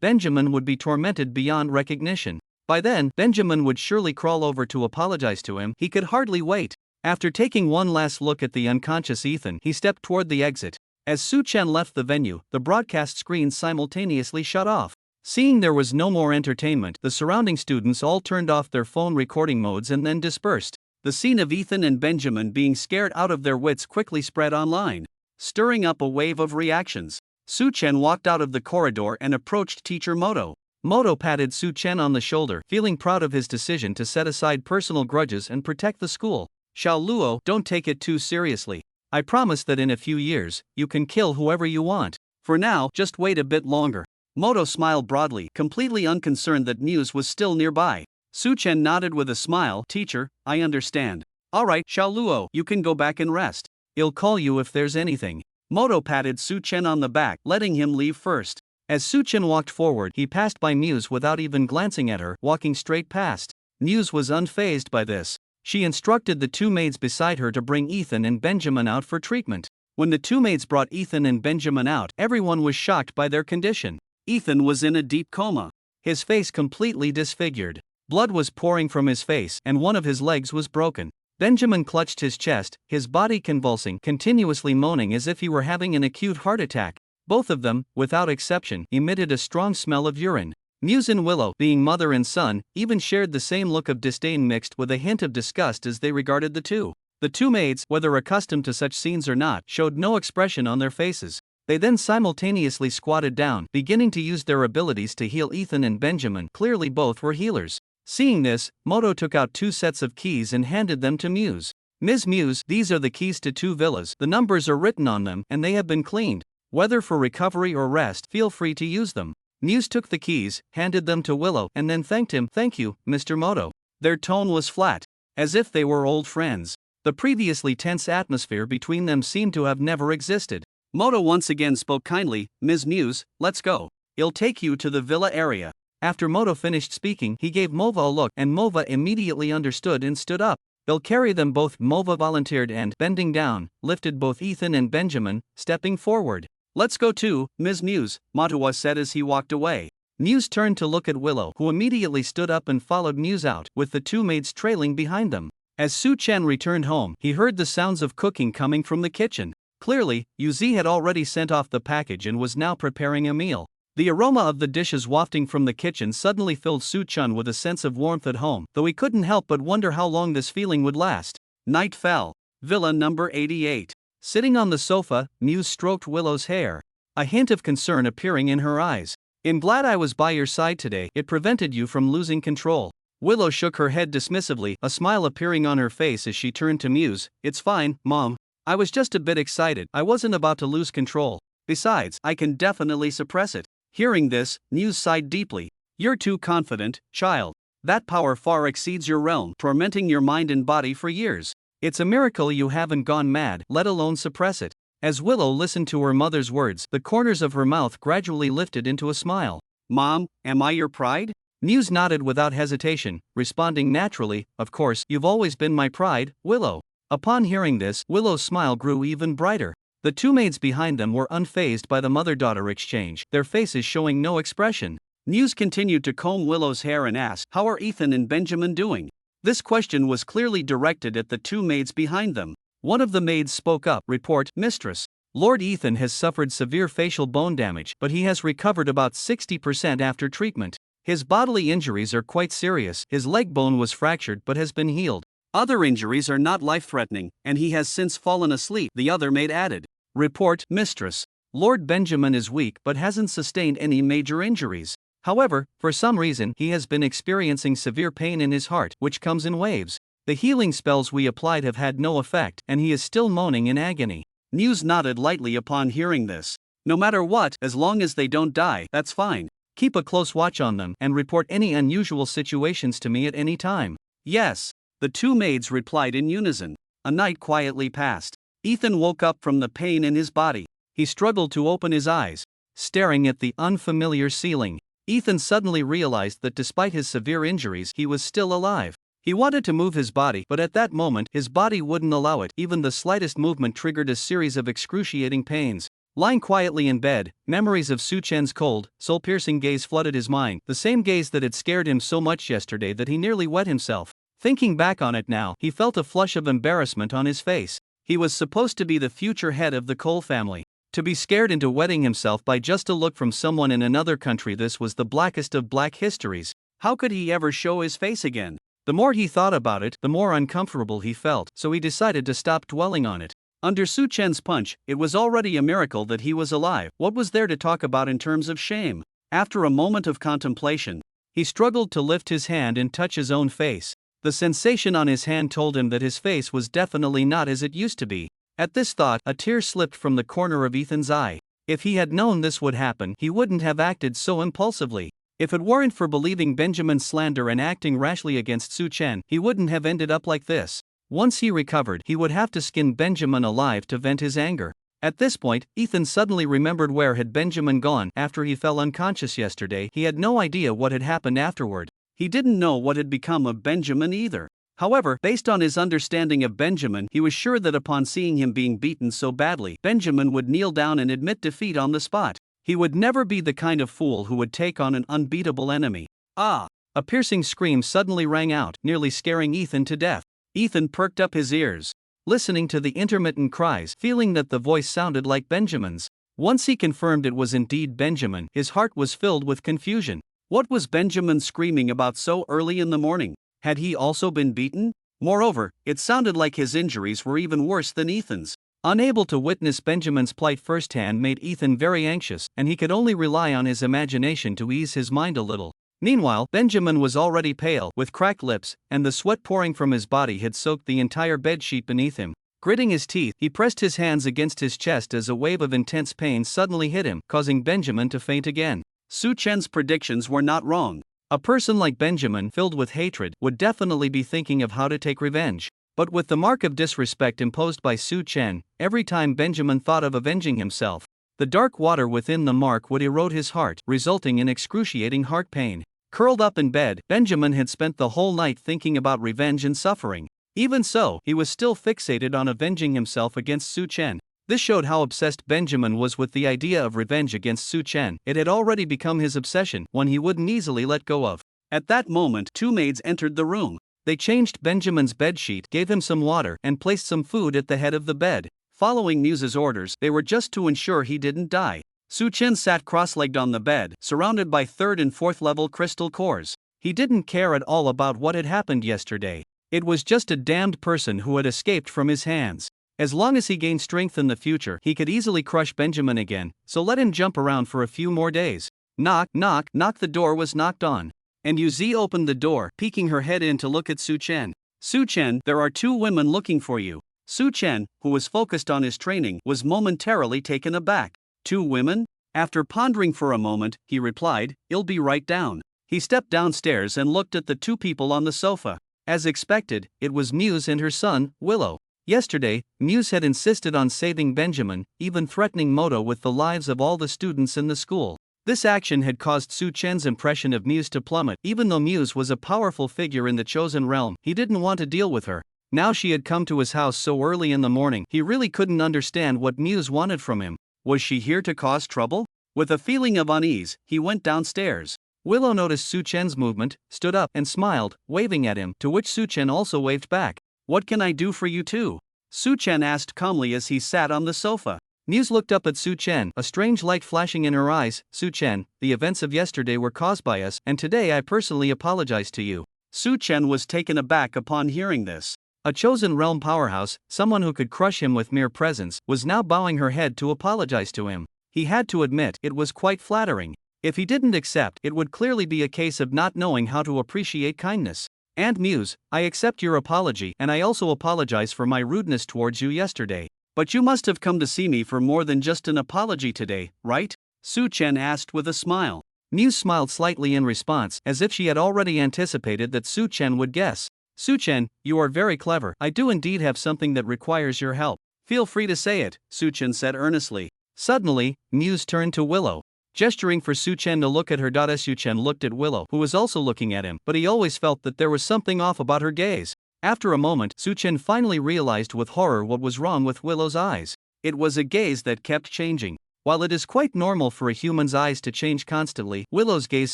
Benjamin would be tormented beyond recognition. By then, Benjamin would surely crawl over to apologize to him. He could hardly wait. After taking one last look at the unconscious Ethan, he stepped toward the exit. As Su Chen left the venue, the broadcast screen simultaneously shut off. Seeing there was no more entertainment, the surrounding students all turned off their phone recording modes and then dispersed. The scene of Ethan and Benjamin being scared out of their wits quickly spread online, stirring up a wave of reactions. Su-chen walked out of the corridor and approached teacher Moto. Moto patted Su-chen on the shoulder, feeling proud of his decision to set aside personal grudges and protect the school. Xiao Luo, don't take it too seriously. I promise that in a few years, you can kill whoever you want. For now, just wait a bit longer. Moto smiled broadly, completely unconcerned that Muse was still nearby. Su-chen nodded with a smile. Teacher, I understand. Alright, Xiao Luo, you can go back and rest. I'll call you if there's anything. Moto patted Su-chen on the back, letting him leave first. As Su-chen walked forward, he passed by Muse without even glancing at her, walking straight past. Muse was unfazed by this. She instructed the two maids beside her to bring Ethan and Benjamin out for treatment. When the two maids brought Ethan and Benjamin out, everyone was shocked by their condition. Ethan was in a deep coma. His face completely disfigured. Blood was pouring from his face, and one of his legs was broken. Benjamin clutched his chest, his body convulsing, continuously moaning as if he were having an acute heart attack. Both of them, without exception, emitted a strong smell of urine. Muse and Willow, being mother and son, even shared the same look of disdain mixed with a hint of disgust as they regarded the two. The two maids, whether accustomed to such scenes or not, showed no expression on their faces. They then simultaneously squatted down, beginning to use their abilities to heal Ethan and Benjamin. Clearly both were healers. Seeing this, Moto took out 2 sets of keys and handed them to Muse. Ms. Muse, these are the keys to 2 villas. The numbers are written on them, and they have been cleaned. Whether for recovery or rest, feel free to use them. Muse took the keys, handed them to Willow, and then thanked him. Thank you, Mr. Moto. Their tone was flat, as if they were old friends. The previously tense atmosphere between them seemed to have never existed. Moto once again spoke kindly. Ms. Muse, let's go. I'll take you to the villa area. After Moto finished speaking, he gave Mova a look, and Mova immediately understood and stood up. They'll carry them both. Mova volunteered and, bending down, lifted both Ethan and Benjamin, stepping forward. Let's go too, Ms. Muse, Matawa said as he walked away. Muse turned to look at Willow, who immediately stood up and followed Muse out, with the two maids trailing behind them. As Su-chen returned home, he heard the sounds of cooking coming from the kitchen. Clearly, Yuzi had already sent off the package and was now preparing a meal. The aroma of the dishes wafting from the kitchen suddenly filled Su-chen with a sense of warmth at home, though he couldn't help but wonder how long this feeling would last. Night fell. Villa number 88. Sitting on the sofa, Muse stroked Willow's hair, a hint of concern appearing in her eyes. I'm glad I was by your side today. It prevented you from losing control. Willow shook her head dismissively, a smile appearing on her face as she turned to Muse. It's fine, Mom. I was just a bit excited. I wasn't about to lose control. Besides, I can definitely suppress it. Hearing this, Muse sighed deeply. You're too confident, child. That power far exceeds your realm, tormenting your mind and body for years. It's a miracle you haven't gone mad, let alone suppress it. As Willow listened to her mother's words, the corners of her mouth gradually lifted into a smile. Mom, am I your pride? Muse nodded without hesitation, responding naturally, of course, you've always been my pride, Willow. Upon hearing this, Willow's smile grew even brighter. The two maids behind them were unfazed by the mother-daughter exchange, their faces showing no expression. Muse continued to comb Willow's hair and asked, how are Ethan and Benjamin doing? This question was clearly directed at the two maids behind them. One of the maids spoke up. Report, Mistress. Lord Ethan has suffered severe facial bone damage, but he has recovered about 60% after treatment. His bodily injuries are quite serious. His leg bone was fractured but has been healed. Other injuries are not life-threatening, and he has since fallen asleep, the other maid added. Report, Mistress. Lord Benjamin is weak but hasn't sustained any major injuries. However, for some reason, he has been experiencing severe pain in his heart, which comes in waves. The healing spells we applied have had no effect, and he is still moaning in agony. Muse nodded lightly upon hearing this. No matter what, as long as they don't die, that's fine. Keep a close watch on them, and report any unusual situations to me at any time. Yes. The two maids replied in unison. A night quietly passed. Ethan woke up from the pain in his body. He struggled to open his eyes, staring at the unfamiliar ceiling. Ethan suddenly realized that despite his severe injuries, he was still alive. He wanted to move his body, but at that moment, his body wouldn't allow it. Even the slightest movement triggered a series of excruciating pains. Lying quietly in bed, memories of Su-chen's cold, soul-piercing gaze flooded his mind, the same gaze that had scared him so much yesterday that he nearly wet himself. Thinking back on it now, he felt a flush of embarrassment on his face. He was supposed to be the future head of the Cole family. To be scared into wetting himself by just a look from someone in another country, this was the blackest of black histories. How could he ever show his face again? The more he thought about it, the more uncomfortable he felt, so he decided to stop dwelling on it. Under Su Chen's punch, it was already a miracle that he was alive. What was there to talk about in terms of shame? After a moment of contemplation, he struggled to lift his hand and touch his own face. The sensation on his hand told him that his face was definitely not as it used to be. At this thought, a tear slipped from the corner of Ethan's eye. If he had known this would happen, he wouldn't have acted so impulsively. If it weren't for believing Benjamin's slander and acting rashly against Su Chen, he wouldn't have ended up like this. Once he recovered, he would have to skin Benjamin alive to vent his anger. At this point, Ethan suddenly remembered where had Benjamin gone after he fell unconscious yesterday. He had no idea what had happened afterward. He didn't know what had become of Benjamin either. However, based on his understanding of Benjamin, he was sure that upon seeing him being beaten so badly, Benjamin would kneel down and admit defeat on the spot. He would never be the kind of fool who would take on an unbeatable enemy. Ah! A piercing scream suddenly rang out, nearly scaring Ethan to death. Ethan perked up his ears, listening to the intermittent cries, feeling that the voice sounded like Benjamin's. Once he confirmed it was indeed Benjamin, his heart was filled with confusion. What was Benjamin screaming about so early in the morning? Had he also been beaten? Moreover, it sounded like his injuries were even worse than Ethan's. Unable to witness Benjamin's plight firsthand made Ethan very anxious, and he could only rely on his imagination to ease his mind a little. Meanwhile, Benjamin was already pale, with cracked lips, and the sweat pouring from his body had soaked the entire bedsheet beneath him. Gritting his teeth, he pressed his hands against his chest as a wave of intense pain suddenly hit him, causing Benjamin to faint again. Su Chen's predictions were not wrong. A person like Benjamin, filled with hatred, would definitely be thinking of how to take revenge. But with the mark of disrespect imposed by Su Chen, every time Benjamin thought of avenging himself, the dark water within the mark would erode his heart, resulting in excruciating heart pain. Curled up in bed, Benjamin had spent the whole night thinking about revenge and suffering. Even so, he was still fixated on avenging himself against Su Chen. This showed how obsessed Benjamin was with the idea of revenge against Su Chen. It had already become his obsession, one he wouldn't easily let go of. At that moment, two maids entered the room. They changed Benjamin's bedsheet, gave him some water, and placed some food at the head of the bed. Following Muse's orders, they were just to ensure he didn't die. Su Chen sat cross-legged on the bed, surrounded by 3rd and 4th level crystal cores. He didn't care at all about what had happened yesterday. It was just a damned person who had escaped from his hands. As long as he gained strength in the future, he could easily crush Benjamin again, so let him jump around for a few more days. Knock, knock, knock. The door was knocked on. And Yuzi opened the door, peeking her head in to look at Su Chen. Su Chen, there are 2 women looking for you. Su Chen, who was focused on his training, was momentarily taken aback. 2 women? After pondering for a moment, he replied, "I'll be right down." He stepped downstairs and looked at the 2 people on the sofa. As expected, it was Muse and her son, Willow. Yesterday, Muse had insisted on saving Benjamin, even threatening Moto with the lives of all the students in the school. This action had caused Su Chen's impression of Muse to plummet. Even though Muse was a powerful figure in the chosen realm, he didn't want to deal with her. Now she had come to his house so early in the morning, he really couldn't understand what Muse wanted from him. Was she here to cause trouble? With a feeling of unease, he went downstairs. Willow noticed Su Chen's movement, stood up, and smiled, waving at him, to which Su Chen also waved back. "What can I do for you too?" Su Chen asked calmly as he sat on the sofa. Muse looked up at Su Chen, a strange light flashing in her eyes. "Su Chen, the events of yesterday were caused by us, and today I personally apologize to you." Su Chen was taken aback upon hearing this. A chosen realm powerhouse, someone who could crush him with mere presence, was now bowing her head to apologize to him. He had to admit, it was quite flattering. If he didn't accept, it would clearly be a case of not knowing how to appreciate kindness. "And Muse, I accept your apology, and I also apologize for my rudeness towards you yesterday. But you must have come to see me for more than just an apology today, right?" Su Chen asked with a smile. Muse smiled slightly in response, as if she had already anticipated that Su Chen would guess. "Su Chen, you are very clever. I do indeed have something that requires your help." "Feel free to say it," Su Chen said earnestly. Suddenly, Muse turned to Willow. Gesturing for Su Chen to look at her. Su Chen looked at Willow, who was also looking at him, but he always felt that there was something off about her gaze. After a moment, Su Chen finally realized with horror what was wrong with Willow's eyes. It was a gaze that kept changing. While it is quite normal for a human's eyes to change constantly, Willow's gaze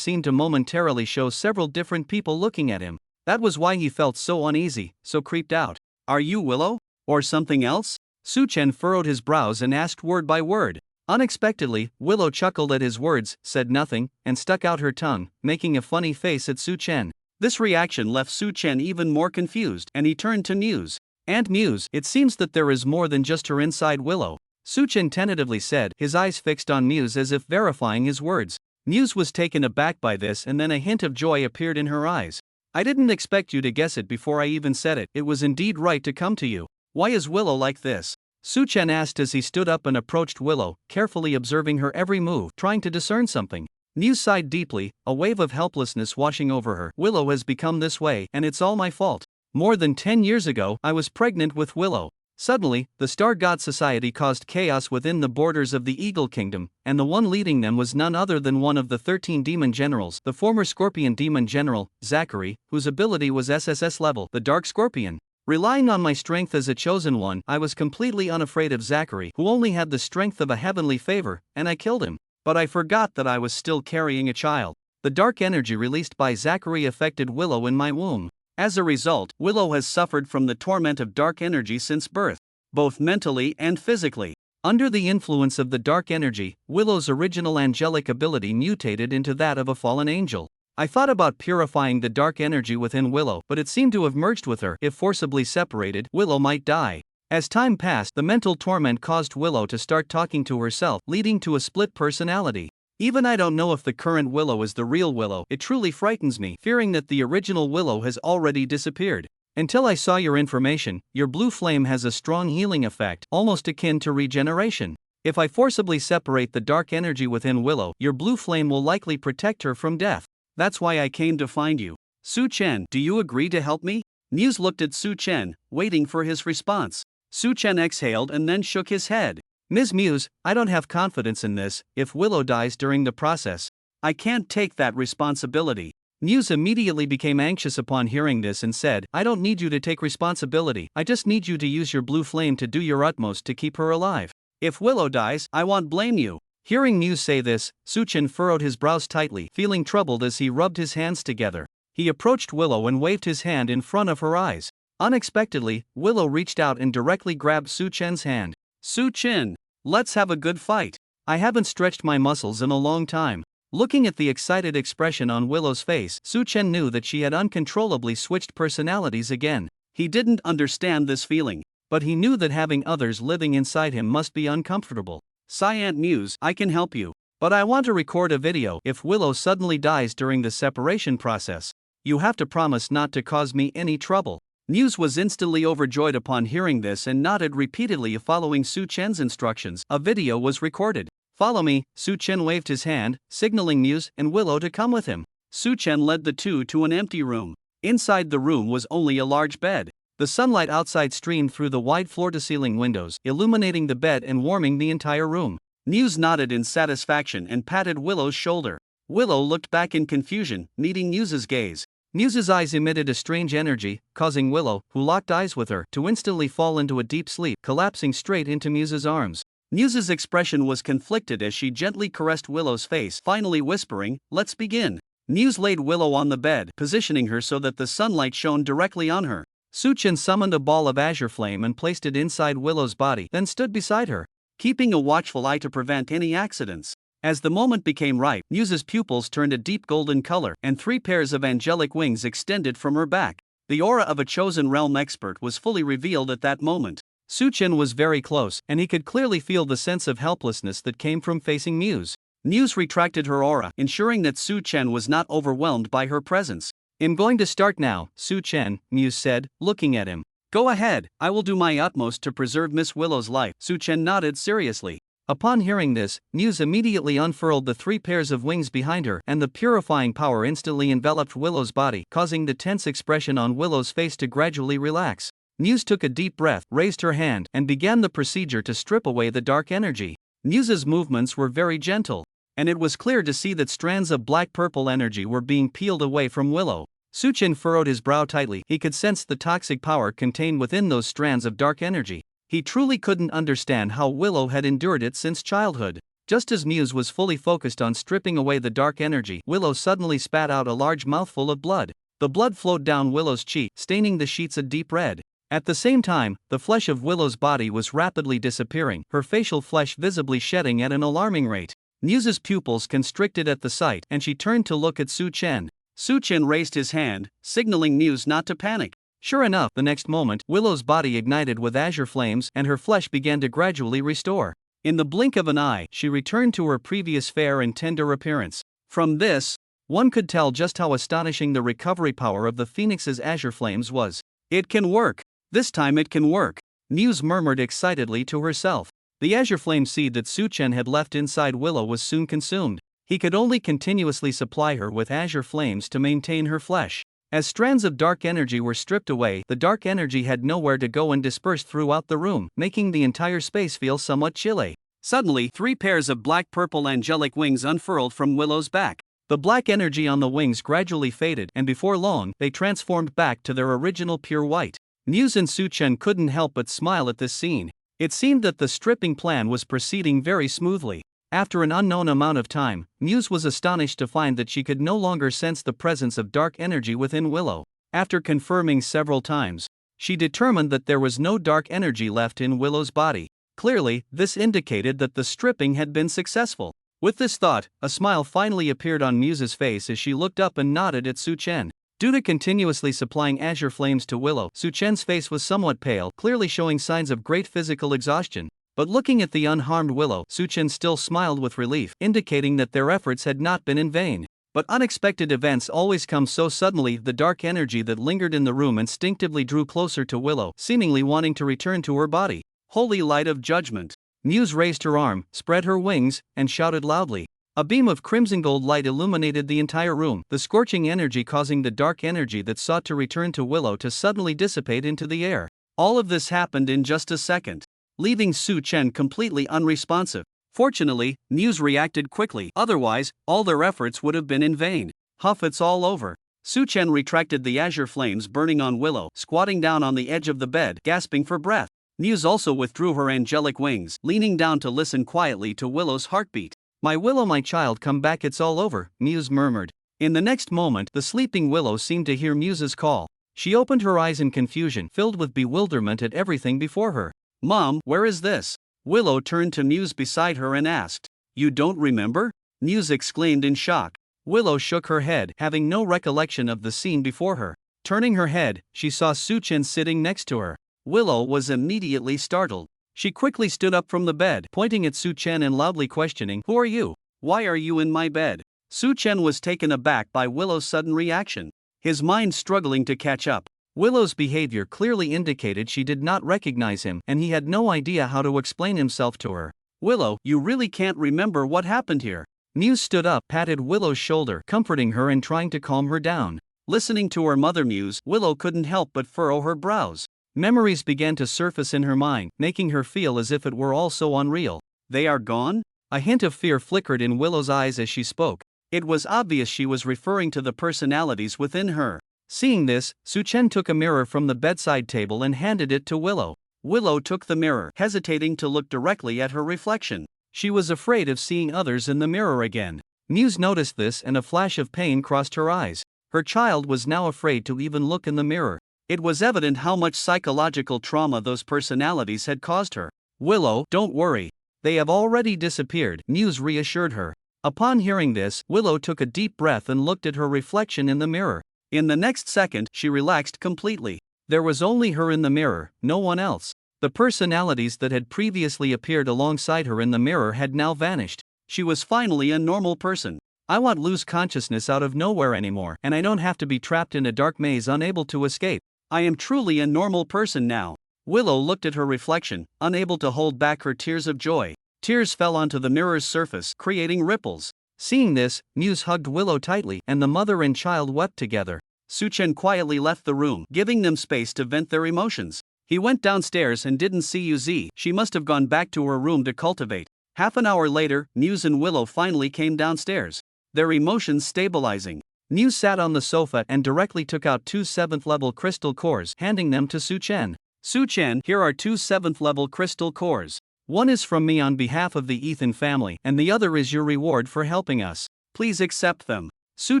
seemed to momentarily show several different people looking at him. That was why he felt so uneasy, so creeped out. "Are you Willow? Or something else?" Su Chen furrowed his brows and asked word by word. Unexpectedly, Willow chuckled at his words, said nothing, and stuck out her tongue, making a funny face at Su Chen. This reaction left Su Chen even more confused, and he turned to Muse. "And Muse, it seems that there is more than just her inside Willow," Su Chen tentatively said, his eyes fixed on Muse as if verifying his words. Muse was taken aback by this, and then a hint of joy appeared in her eyes. "I didn't expect you to guess it before I even said it. It was indeed right to come to you. Why is Willow like this?" Su Chen asked as he stood up and approached Willow, carefully observing her every move, trying to discern something. Muse sighed deeply, a wave of helplessness washing over her. "Willow has become this way, and it's all my fault. More than 10 years ago, I was pregnant with Willow." Suddenly, the Star God Society caused chaos within the borders of the Eagle Kingdom, and the one leading them was none other than one of the 13 demon generals, the former Scorpion Demon General, Zachary, whose ability was SSS level, the Dark Scorpion. Relying on my strength as a chosen one, I was completely unafraid of Zachary, who only had the strength of a heavenly favor, and I killed him. But I forgot that I was still carrying a child. The dark energy released by Zachary affected Willow in my womb. As a result, Willow has suffered from the torment of dark energy since birth, both mentally and physically. Under the influence of the dark energy, Willow's original angelic ability mutated into that of a fallen angel. I thought about purifying the dark energy within Willow, but it seemed to have merged with her. If forcibly separated, Willow might die. As time passed, the mental torment caused Willow to start talking to herself, leading to a split personality. Even I don't know if the current Willow is the real Willow. It truly frightens me, fearing that the original Willow has already disappeared. Until I saw your information, your blue flame has a strong healing effect, almost akin to regeneration. If I forcibly separate the dark energy within Willow, your blue flame will likely protect her from death. That's why I came to find you. Su Chen, do you agree to help me? Muse looked at Su Chen, waiting for his response. Su Chen exhaled and then shook his head. "Ms. Muse, I don't have confidence in this. If Willow dies during the process, I can't take that responsibility." Muse immediately became anxious upon hearing this and said, "I don't need you to take responsibility. I just need you to use your blue flame to do your utmost to keep her alive. If Willow dies, I won't blame you." Hearing Muse say this, Su Chen furrowed his brows tightly, feeling troubled as he rubbed his hands together. He approached Willow and waved his hand in front of her eyes. Unexpectedly, Willow reached out and directly grabbed Su Chen's hand. "Su Chen, let's have a good fight. I haven't stretched my muscles in a long time." Looking at the excited expression on Willow's face, Su Chen knew that she had uncontrollably switched personalities again. He didn't understand this feeling, but he knew that having others living inside him must be uncomfortable. "Cyan Muse, I can help you. But I want to record a video. If Willow suddenly dies during the separation process, you have to promise not to cause me any trouble." Muse was instantly overjoyed upon hearing this and nodded repeatedly following Su Chen's instructions. A video was recorded. "Follow me." Su Chen waved his hand, signaling Muse and Willow to come with him. Su Chen led the two to an empty room. Inside the room was only a large bed. The sunlight outside streamed through the wide floor-to-ceiling windows, illuminating the bed and warming the entire room. Muse nodded in satisfaction and patted Willow's shoulder. Willow looked back in confusion, meeting Muse's gaze. Muse's eyes emitted a strange energy, causing Willow, who locked eyes with her, to instantly fall into a deep sleep, collapsing straight into Muse's arms. Muse's expression was conflicted as she gently caressed Willow's face, finally whispering, "Let's begin." Muse laid Willow on the bed, positioning her so that the sunlight shone directly on her. Su Chen summoned a ball of azure flame and placed it inside Willow's body, then stood beside her, keeping a watchful eye to prevent any accidents. As the moment became ripe, Muse's pupils turned a deep golden color, and 3 pairs of angelic wings extended from her back. The aura of a chosen realm expert was fully revealed at that moment. Su Chen was very close, and he could clearly feel the sense of helplessness that came from facing Muse. Muse retracted her aura, ensuring that Su Chen was not overwhelmed by her presence. "I'm going to start now, Su Chen," Muse said, looking at him. "Go ahead, I will do my utmost to preserve Miss Willow's life." Su Chen nodded seriously. Upon hearing this, Muse immediately unfurled the 3 pairs of wings behind her, and the purifying power instantly enveloped Willow's body, causing the tense expression on Willow's face to gradually relax. Muse took a deep breath, raised her hand, and began the procedure to strip away the dark energy. Muse's movements were very gentle, and it was clear to see that strands of black-purple energy were being peeled away from Willow. Su Chen furrowed his brow tightly. He could sense the toxic power contained within those strands of dark energy. He truly couldn't understand how Willow had endured it since childhood. Just as Muse was fully focused on stripping away the dark energy, Willow suddenly spat out a large mouthful of blood. The blood flowed down Willow's cheek, staining the sheets a deep red. At the same time, the flesh of Willow's body was rapidly disappearing, her facial flesh visibly shedding at an alarming rate. Muse's pupils constricted at the sight, and she turned to look at Su Chen. Su Chen raised his hand, signaling Muse not to panic. Sure enough, the next moment, Willow's body ignited with azure flames, and her flesh began to gradually restore. In the blink of an eye, she returned to her previous fair and tender appearance. From this, one could tell just how astonishing the recovery power of the Phoenix's azure flames was. It can work. This time it can work, Muse murmured excitedly to herself. The azure flame seed that Su Chen had left inside Willow was soon consumed. He could only continuously supply her with azure flames to maintain her flesh. As strands of dark energy were stripped away, the dark energy had nowhere to go and dispersed throughout the room, making the entire space feel somewhat chilly. Suddenly, 3 pairs of black-purple angelic wings unfurled from Willow's back. The black energy on the wings gradually faded, and before long, they transformed back to their original pure white. Muse and Su Chen couldn't help but smile at this scene. It seemed that the stripping plan was proceeding very smoothly. After an unknown amount of time, Muse was astonished to find that she could no longer sense the presence of dark energy within Willow. After confirming several times, she determined that there was no dark energy left in Willow's body. Clearly, this indicated that the stripping had been successful. With this thought, a smile finally appeared on Muse's face as she looked up and nodded at Su Chen. Due to continuously supplying azure flames to Willow, Su Chen's face was somewhat pale, clearly showing signs of great physical exhaustion. But looking at the unharmed Willow, Su Chen still smiled with relief, indicating that their efforts had not been in vain. But unexpected events always come so suddenly. The dark energy that lingered in the room instinctively drew closer to Willow, seemingly wanting to return to her body. Holy light of judgment! Muse raised her arm, spread her wings, and shouted loudly. A beam of crimson gold light illuminated the entire room, the scorching energy causing the dark energy that sought to return to Willow to suddenly dissipate into the air. All of this happened in just a second, leaving Su Chen completely unresponsive. Fortunately, Muse reacted quickly, otherwise, all their efforts would have been in vain. Huff, it's all over. Su Chen retracted the azure flames burning on Willow, squatting down on the edge of the bed, gasping for breath. Muse also withdrew her angelic wings, leaning down to listen quietly to Willow's heartbeat. My Willow, my child, come back, it's all over, Muse murmured. In the next moment, the sleeping Willow seemed to hear Muse's call. She opened her eyes in confusion, filled with bewilderment at everything before her. Mom, where is this? Willow turned to Muse beside her and asked. You don't remember? Muse exclaimed in shock. Willow shook her head, having no recollection of the scene before her. Turning her head, she saw Su Chen sitting next to her. Willow was immediately startled. She quickly stood up from the bed, pointing at Su Chen and loudly questioning, Who are you? Why are you in my bed? Su Chen was taken aback by Willow's sudden reaction, his mind struggling to catch up. Willow's behavior clearly indicated she did not recognize him, and he had no idea how to explain himself to her. Willow, you really can't remember what happened here. Muse stood up, patted Willow's shoulder, comforting her and trying to calm her down. Listening to her mother muse, Willow couldn't help but furrow her brows. Memories began to surface in her mind, making her feel as if it were all so unreal. They are gone? A hint of fear flickered in Willow's eyes as she spoke. It was obvious she was referring to the personalities within her. Seeing this, Su Chen took a mirror from the bedside table and handed it to Willow. Willow took the mirror, hesitating to look directly at her reflection. She was afraid of seeing others in the mirror again. Muse noticed this and a flash of pain crossed her eyes. Her child was now afraid to even look in the mirror. It was evident how much psychological trauma those personalities had caused her. Willow, don't worry. They have already disappeared, Muse reassured her. Upon hearing this, Willow took a deep breath and looked at her reflection in the mirror. In the next second, she relaxed completely. There was only her in the mirror, no one else. The personalities that had previously appeared alongside her in the mirror had now vanished. She was finally a normal person. I won't lose consciousness out of nowhere anymore, and I don't have to be trapped in a dark maze unable to escape. I am truly a normal person now. Willow looked at her reflection, unable to hold back her tears of joy. Tears fell onto the mirror's surface, creating ripples. Seeing this, Muse hugged Willow tightly, and the mother and child wept together. Su Chen quietly left the room, giving them space to vent their emotions. He went downstairs and didn't see Yuzi. She must have gone back to her room to cultivate. Half an hour later, Muse and Willow finally came downstairs, their emotions stabilizing. Muse sat on the sofa and directly took out 2 7th-level crystal cores, handing them to Su Chen. Su Chen, here are 2 7th-level crystal cores. One is from me on behalf of the Ethan family, and the other is your reward for helping us. Please accept them. Su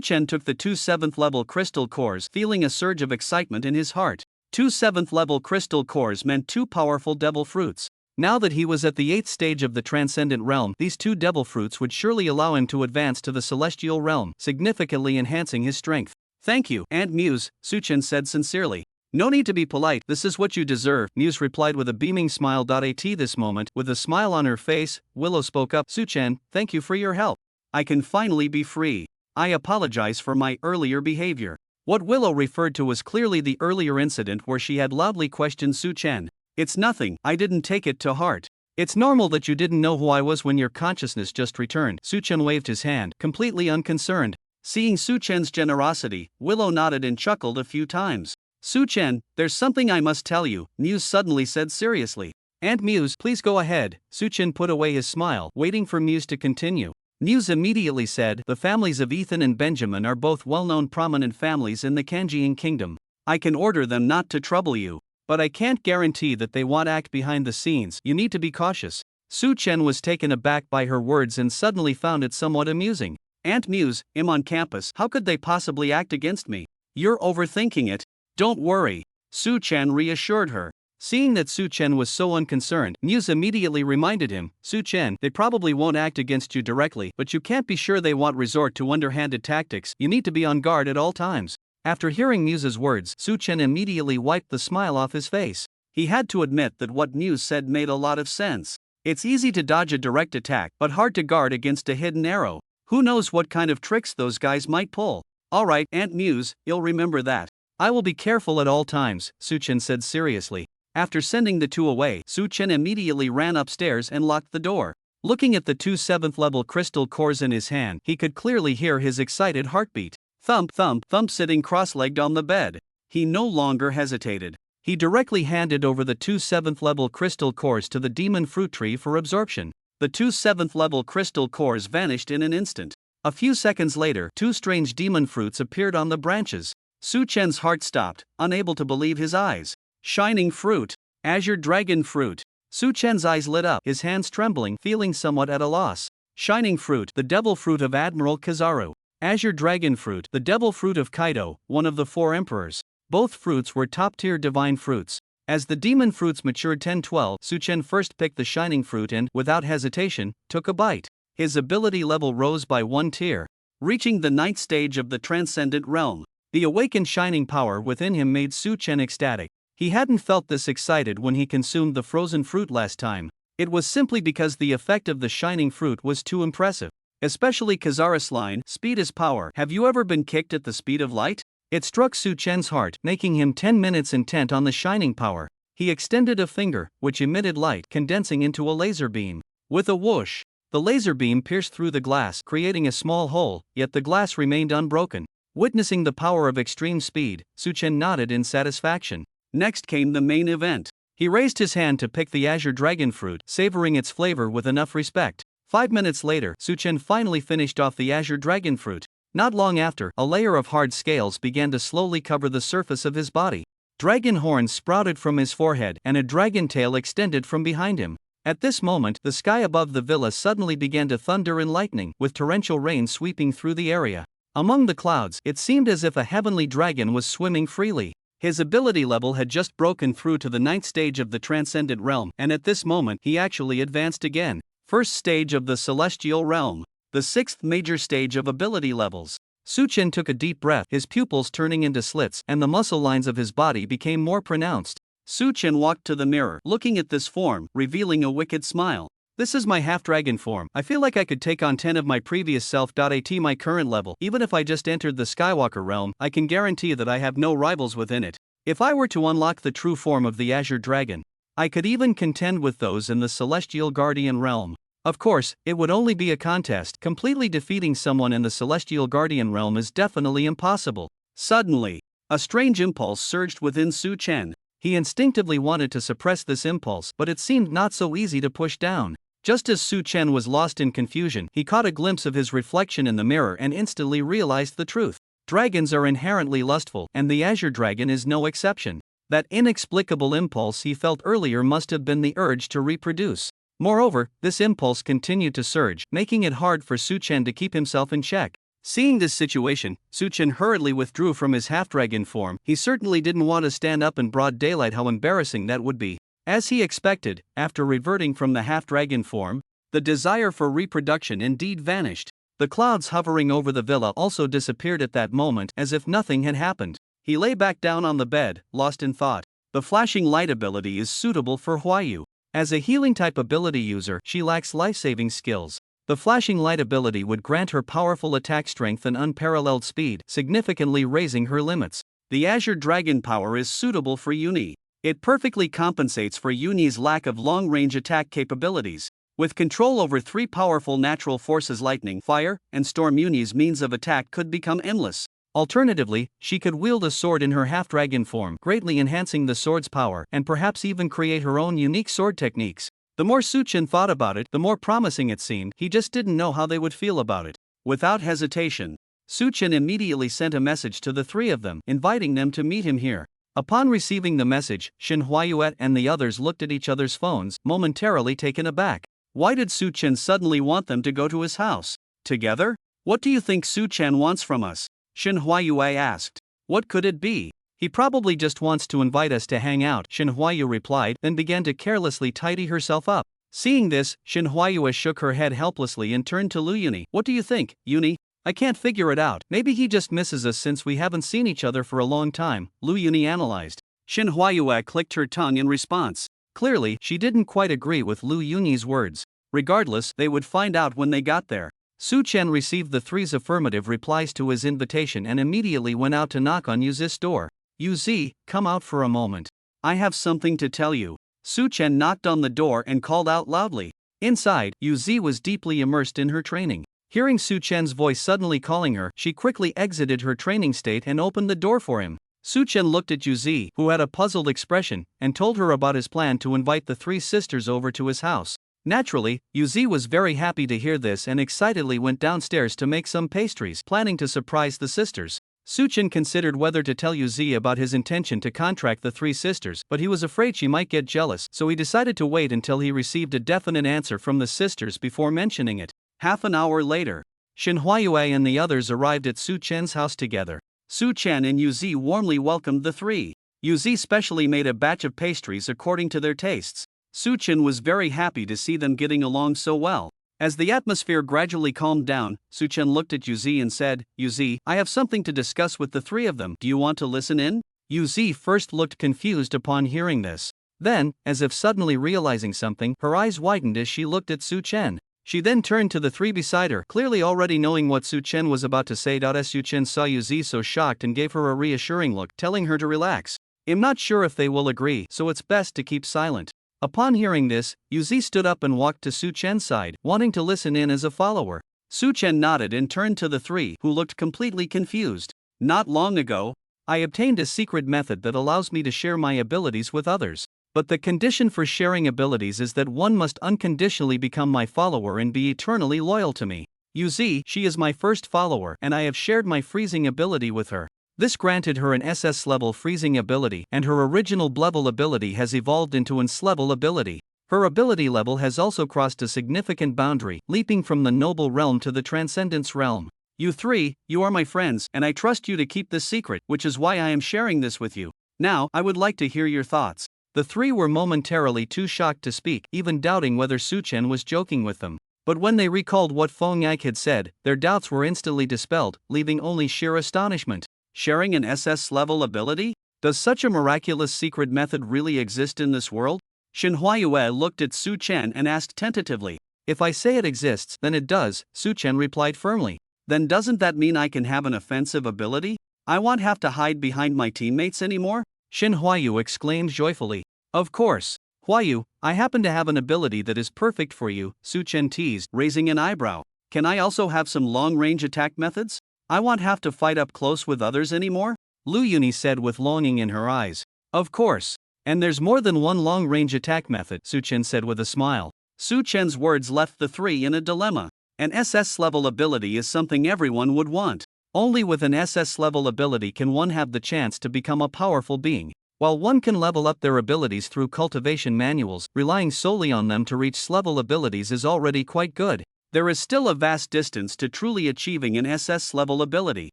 Chen took the 2 7th-level crystal cores, feeling a surge of excitement in his heart. Two 7th level crystal cores meant two powerful devil fruits. Now that he was at the 8th stage of the transcendent realm, these two devil fruits would surely allow him to advance to the celestial realm, significantly enhancing his strength. Thank you, Aunt Muse, Suchen said sincerely. No need to be polite, this is what you deserve, Muse replied with a beaming smile. At this moment, with a smile on her face, Willow spoke up. Suchen, thank you for your help. I can finally be free. I apologize for my earlier behavior. What Willow referred to was clearly the earlier incident where she had loudly questioned Suchen. It's nothing, I didn't take it to heart. It's normal that you didn't know who I was when your consciousness just returned. Suchen waved his hand, completely unconcerned. Seeing Suchen's generosity, Willow nodded and chuckled a few times. Suchen, there's something I must tell you, Muse suddenly said seriously. Aunt Muse, please go ahead. Suchen put away his smile, waiting for Muse to continue. Muse immediately said, the families of Ethan and Benjamin are both well-known prominent families in the Kanjian kingdom. I can order them not to trouble you, but I can't guarantee that they won't act behind the scenes. You need to be cautious. Suchen was taken aback by her words and suddenly found it somewhat amusing. Aunt Muse, I'm on campus, how could they possibly act against me? You're overthinking it. Don't worry, Suchen reassured her. Seeing that Suchen was so unconcerned, Muse immediately reminded him, Suchen, they probably won't act against you directly, but you can't be sure they won't resort to underhanded tactics. You need to be on guard at all times. After hearing Muse's words, Suchen immediately wiped the smile off his face. He had to admit that what Muse said made a lot of sense. It's easy to dodge a direct attack, but hard to guard against a hidden arrow. Who knows what kind of tricks those guys might pull? Alright, Aunt Muse, you'll remember that. I will be careful at all times, Suchen said seriously. After sending the two away, Suchen immediately ran upstairs and locked the door. Looking at the two 7th level crystal cores in his hand, he could clearly hear his excited heartbeat. Thump, thump, thump, sitting cross-legged on the bed. He no longer hesitated. He directly handed over the two 7th level crystal cores to the demon fruit tree for absorption. The two 7th level crystal cores vanished in an instant. A few seconds later, two strange demon fruits appeared on the branches. Suchen's heart stopped, unable to believe his eyes. Shining fruit. Azure dragon fruit. Suchen's eyes lit up, his hands trembling, feeling somewhat at a loss. Shining fruit, the devil fruit of Admiral Kizaru. Azure dragon fruit, the devil fruit of Kaido, one of the four emperors. Both fruits were top-tier divine fruits. As the demon fruits matured 10-12, Suchen first picked the shining fruit and, without hesitation, took a bite. His ability level rose by one tier, reaching the 9th stage of the transcendent realm. The awakened shining power within him made Suchen ecstatic. He hadn't felt this excited when he consumed the frozen fruit last time. It was simply because the effect of the shining fruit was too impressive. Especially Kizaru's line, speed is power. Have you ever been kicked at the speed of light? It struck Suchen's heart, making him 10 minutes intent on the shining power. He extended a finger, which emitted light, condensing into a laser beam. With a whoosh, the laser beam pierced through the glass, creating a small hole, yet the glass remained unbroken. Witnessing the power of extreme speed, Suchen nodded in satisfaction. Next came the main event. He raised his hand to pick the azure dragon fruit, savoring its flavor with enough respect. 5 minutes later, Suchen finally finished off the azure dragon fruit. Not long after, a layer of hard scales began to slowly cover the surface of his body. Dragon horns sprouted from his forehead, and a dragon tail extended from behind him. At this moment, the sky above the villa suddenly began to thunder and lightning, with torrential rain sweeping through the area. Among the clouds, it seemed as if a heavenly dragon was swimming freely. His ability level had just broken through to the 9th stage of the transcendent realm, and at this moment, he actually advanced again. First stage of the celestial realm. The 6th major stage of ability levels. Suchen took a deep breath, his pupils turning into slits, and the muscle lines of his body became more pronounced. Suchen walked to the mirror, looking at this form, revealing a wicked smile. This is my half-dragon form. I feel like I could take on 10 of my previous self. At my current level, even if I just entered the Skywalker realm, I can guarantee that I have no rivals within it. If I were to unlock the true form of the Azure Dragon, I could even contend with those in the Celestial Guardian realm. Of course, it would only be a contest. Completely defeating someone in the Celestial Guardian realm is definitely impossible. Suddenly, a strange impulse surged within Suchen. He instinctively wanted to suppress this impulse, but it seemed not so easy to push down. Just as Suchen was lost in confusion, he caught a glimpse of his reflection in the mirror and instantly realized the truth. Dragons are inherently lustful, and the Azure Dragon is no exception. That inexplicable impulse he felt earlier must have been the urge to reproduce. Moreover, this impulse continued to surge, making it hard for Suchen to keep himself in check. Seeing this situation, Su-Chen hurriedly withdrew from his half-dragon form. He certainly didn't want to stand up in broad daylight. How embarrassing that would be. As he expected, after reverting from the half-dragon form, the desire for reproduction indeed vanished. The clouds hovering over the villa also disappeared at that moment as if nothing had happened. He lay back down on the bed, lost in thought. The flashing light ability is suitable for Huayu. As a healing-type ability user, she lacks life-saving skills. The flashing light ability would grant her powerful attack strength and unparalleled speed, significantly raising her limits. The Azure Dragon power is suitable for Uni. It perfectly compensates for Uni's lack of long-range attack capabilities. With control over three powerful natural forces, lightning, fire, and storm, Uni's means of attack could become endless. Alternatively, she could wield a sword in her half-dragon form, greatly enhancing the sword's power, and perhaps even create her own unique sword techniques. The more Su-Chen thought about it, the more promising it seemed. He just didn't know how they would feel about it. Without hesitation, Su-Chen immediately sent a message to the three of them, inviting them to meet him here. Upon receiving the message, Shin Huayuet and the others looked at each other's phones, momentarily taken aback. Why did Su-Chen suddenly want them to go to his house? Together? What do you think Su-Chen wants from us? Shin Huayue asked. What could it be? He probably just wants to invite us to hang out, Shin Huayu replied, then began to carelessly tidy herself up. Seeing this, Shin Huayue shook her head helplessly and turned to Lu Yuni. What do you think, Yuni? I can't figure it out. Maybe he just misses us since we haven't seen each other for a long time, Lu Yuni analyzed. Shin Huayue clicked her tongue in response. Clearly, she didn't quite agree with Lu Yuni's words. Regardless, they would find out when they got there. Su-Chen received the three's affirmative replies to his invitation and immediately went out to knock on Yuzi's door. Yuzi, come out for a moment. I have something to tell you. Su-Chen knocked on the door and called out loudly. Inside, Yuzi was deeply immersed in her training. Hearing Su-Chen's voice suddenly calling her, she quickly exited her training state and opened the door for him. Su-Chen looked at Yuzi, who had a puzzled expression, and told her about his plan to invite the three sisters over to his house. Naturally, Yuzi was very happy to hear this and excitedly went downstairs to make some pastries, planning to surprise the sisters. Su-Chen considered whether to tell Yuzi about his intention to contract the three sisters, but he was afraid she might get jealous, so he decided to wait until he received a definite answer from the sisters before mentioning it. Half an hour later, Shin Huayue and the others arrived at Su-Chen's house together. Su-Chen and Yuzi warmly welcomed the three. Yuzi specially made a batch of pastries according to their tastes. Su-Chen was very happy to see them getting along so well. As the atmosphere gradually calmed down, Su-Chen looked at Yuzi and said, Yuzi, I have something to discuss with the three of them. Do you want to listen in? Yuzi first looked confused upon hearing this. Then, as if suddenly realizing something, her eyes widened as she looked at Su-Chen. She then turned to the three beside her, clearly already knowing what Su-Chen was about to say. As Su-Chen saw Yuzi so shocked and gave her a reassuring look, telling her to relax. I'm not sure if they will agree, so it's best to keep silent. Upon hearing this, Yuzi stood up and walked to Su-Chen's side, wanting to listen in as a follower. Su-Chen nodded and turned to the three, who looked completely confused. Not long ago, I obtained a secret method that allows me to share my abilities with others. But the condition for sharing abilities is that one must unconditionally become my follower and be eternally loyal to me. Yuzi, she is my first follower, and I have shared my freezing ability with her. This granted her an SS-level freezing ability, and her original level ability has evolved into an S-level ability. Her ability level has also crossed a significant boundary, leaping from the noble realm to the transcendence realm. You three, you are my friends, and I trust you to keep this secret, which is why I am sharing this with you. Now, I would like to hear your thoughts. The three were momentarily too shocked to speak, even doubting whether Su-Chen was joking with them. But when they recalled what Feng Yike had said, their doubts were instantly dispelled, leaving only sheer astonishment. Sharing an SS-level ability? Does such a miraculous secret method really exist in this world? Shin Huayue looked at Su-Chen and asked tentatively. If I say it exists, then it does, Su-Chen replied firmly. Then doesn't that mean I can have an offensive ability? I won't have to hide behind my teammates anymore? Shin Huayu exclaimed joyfully. Of course. Huayu, I happen to have an ability that is perfect for you, Su-Chen teased, raising an eyebrow. Can I also have some long-range attack methods? I won't have to fight up close with others anymore? Lu Yuni said with longing in her eyes. Of course. And there's more than one long-range attack method, Su-Chen said with a smile. Su-Chen's words left the three in a dilemma. An SS-level ability is something everyone would want. Only with an SS-level ability can one have the chance to become a powerful being. While one can level up their abilities through cultivation manuals, relying solely on them to reach S-level abilities is already quite good. There is still a vast distance to truly achieving an SS level ability.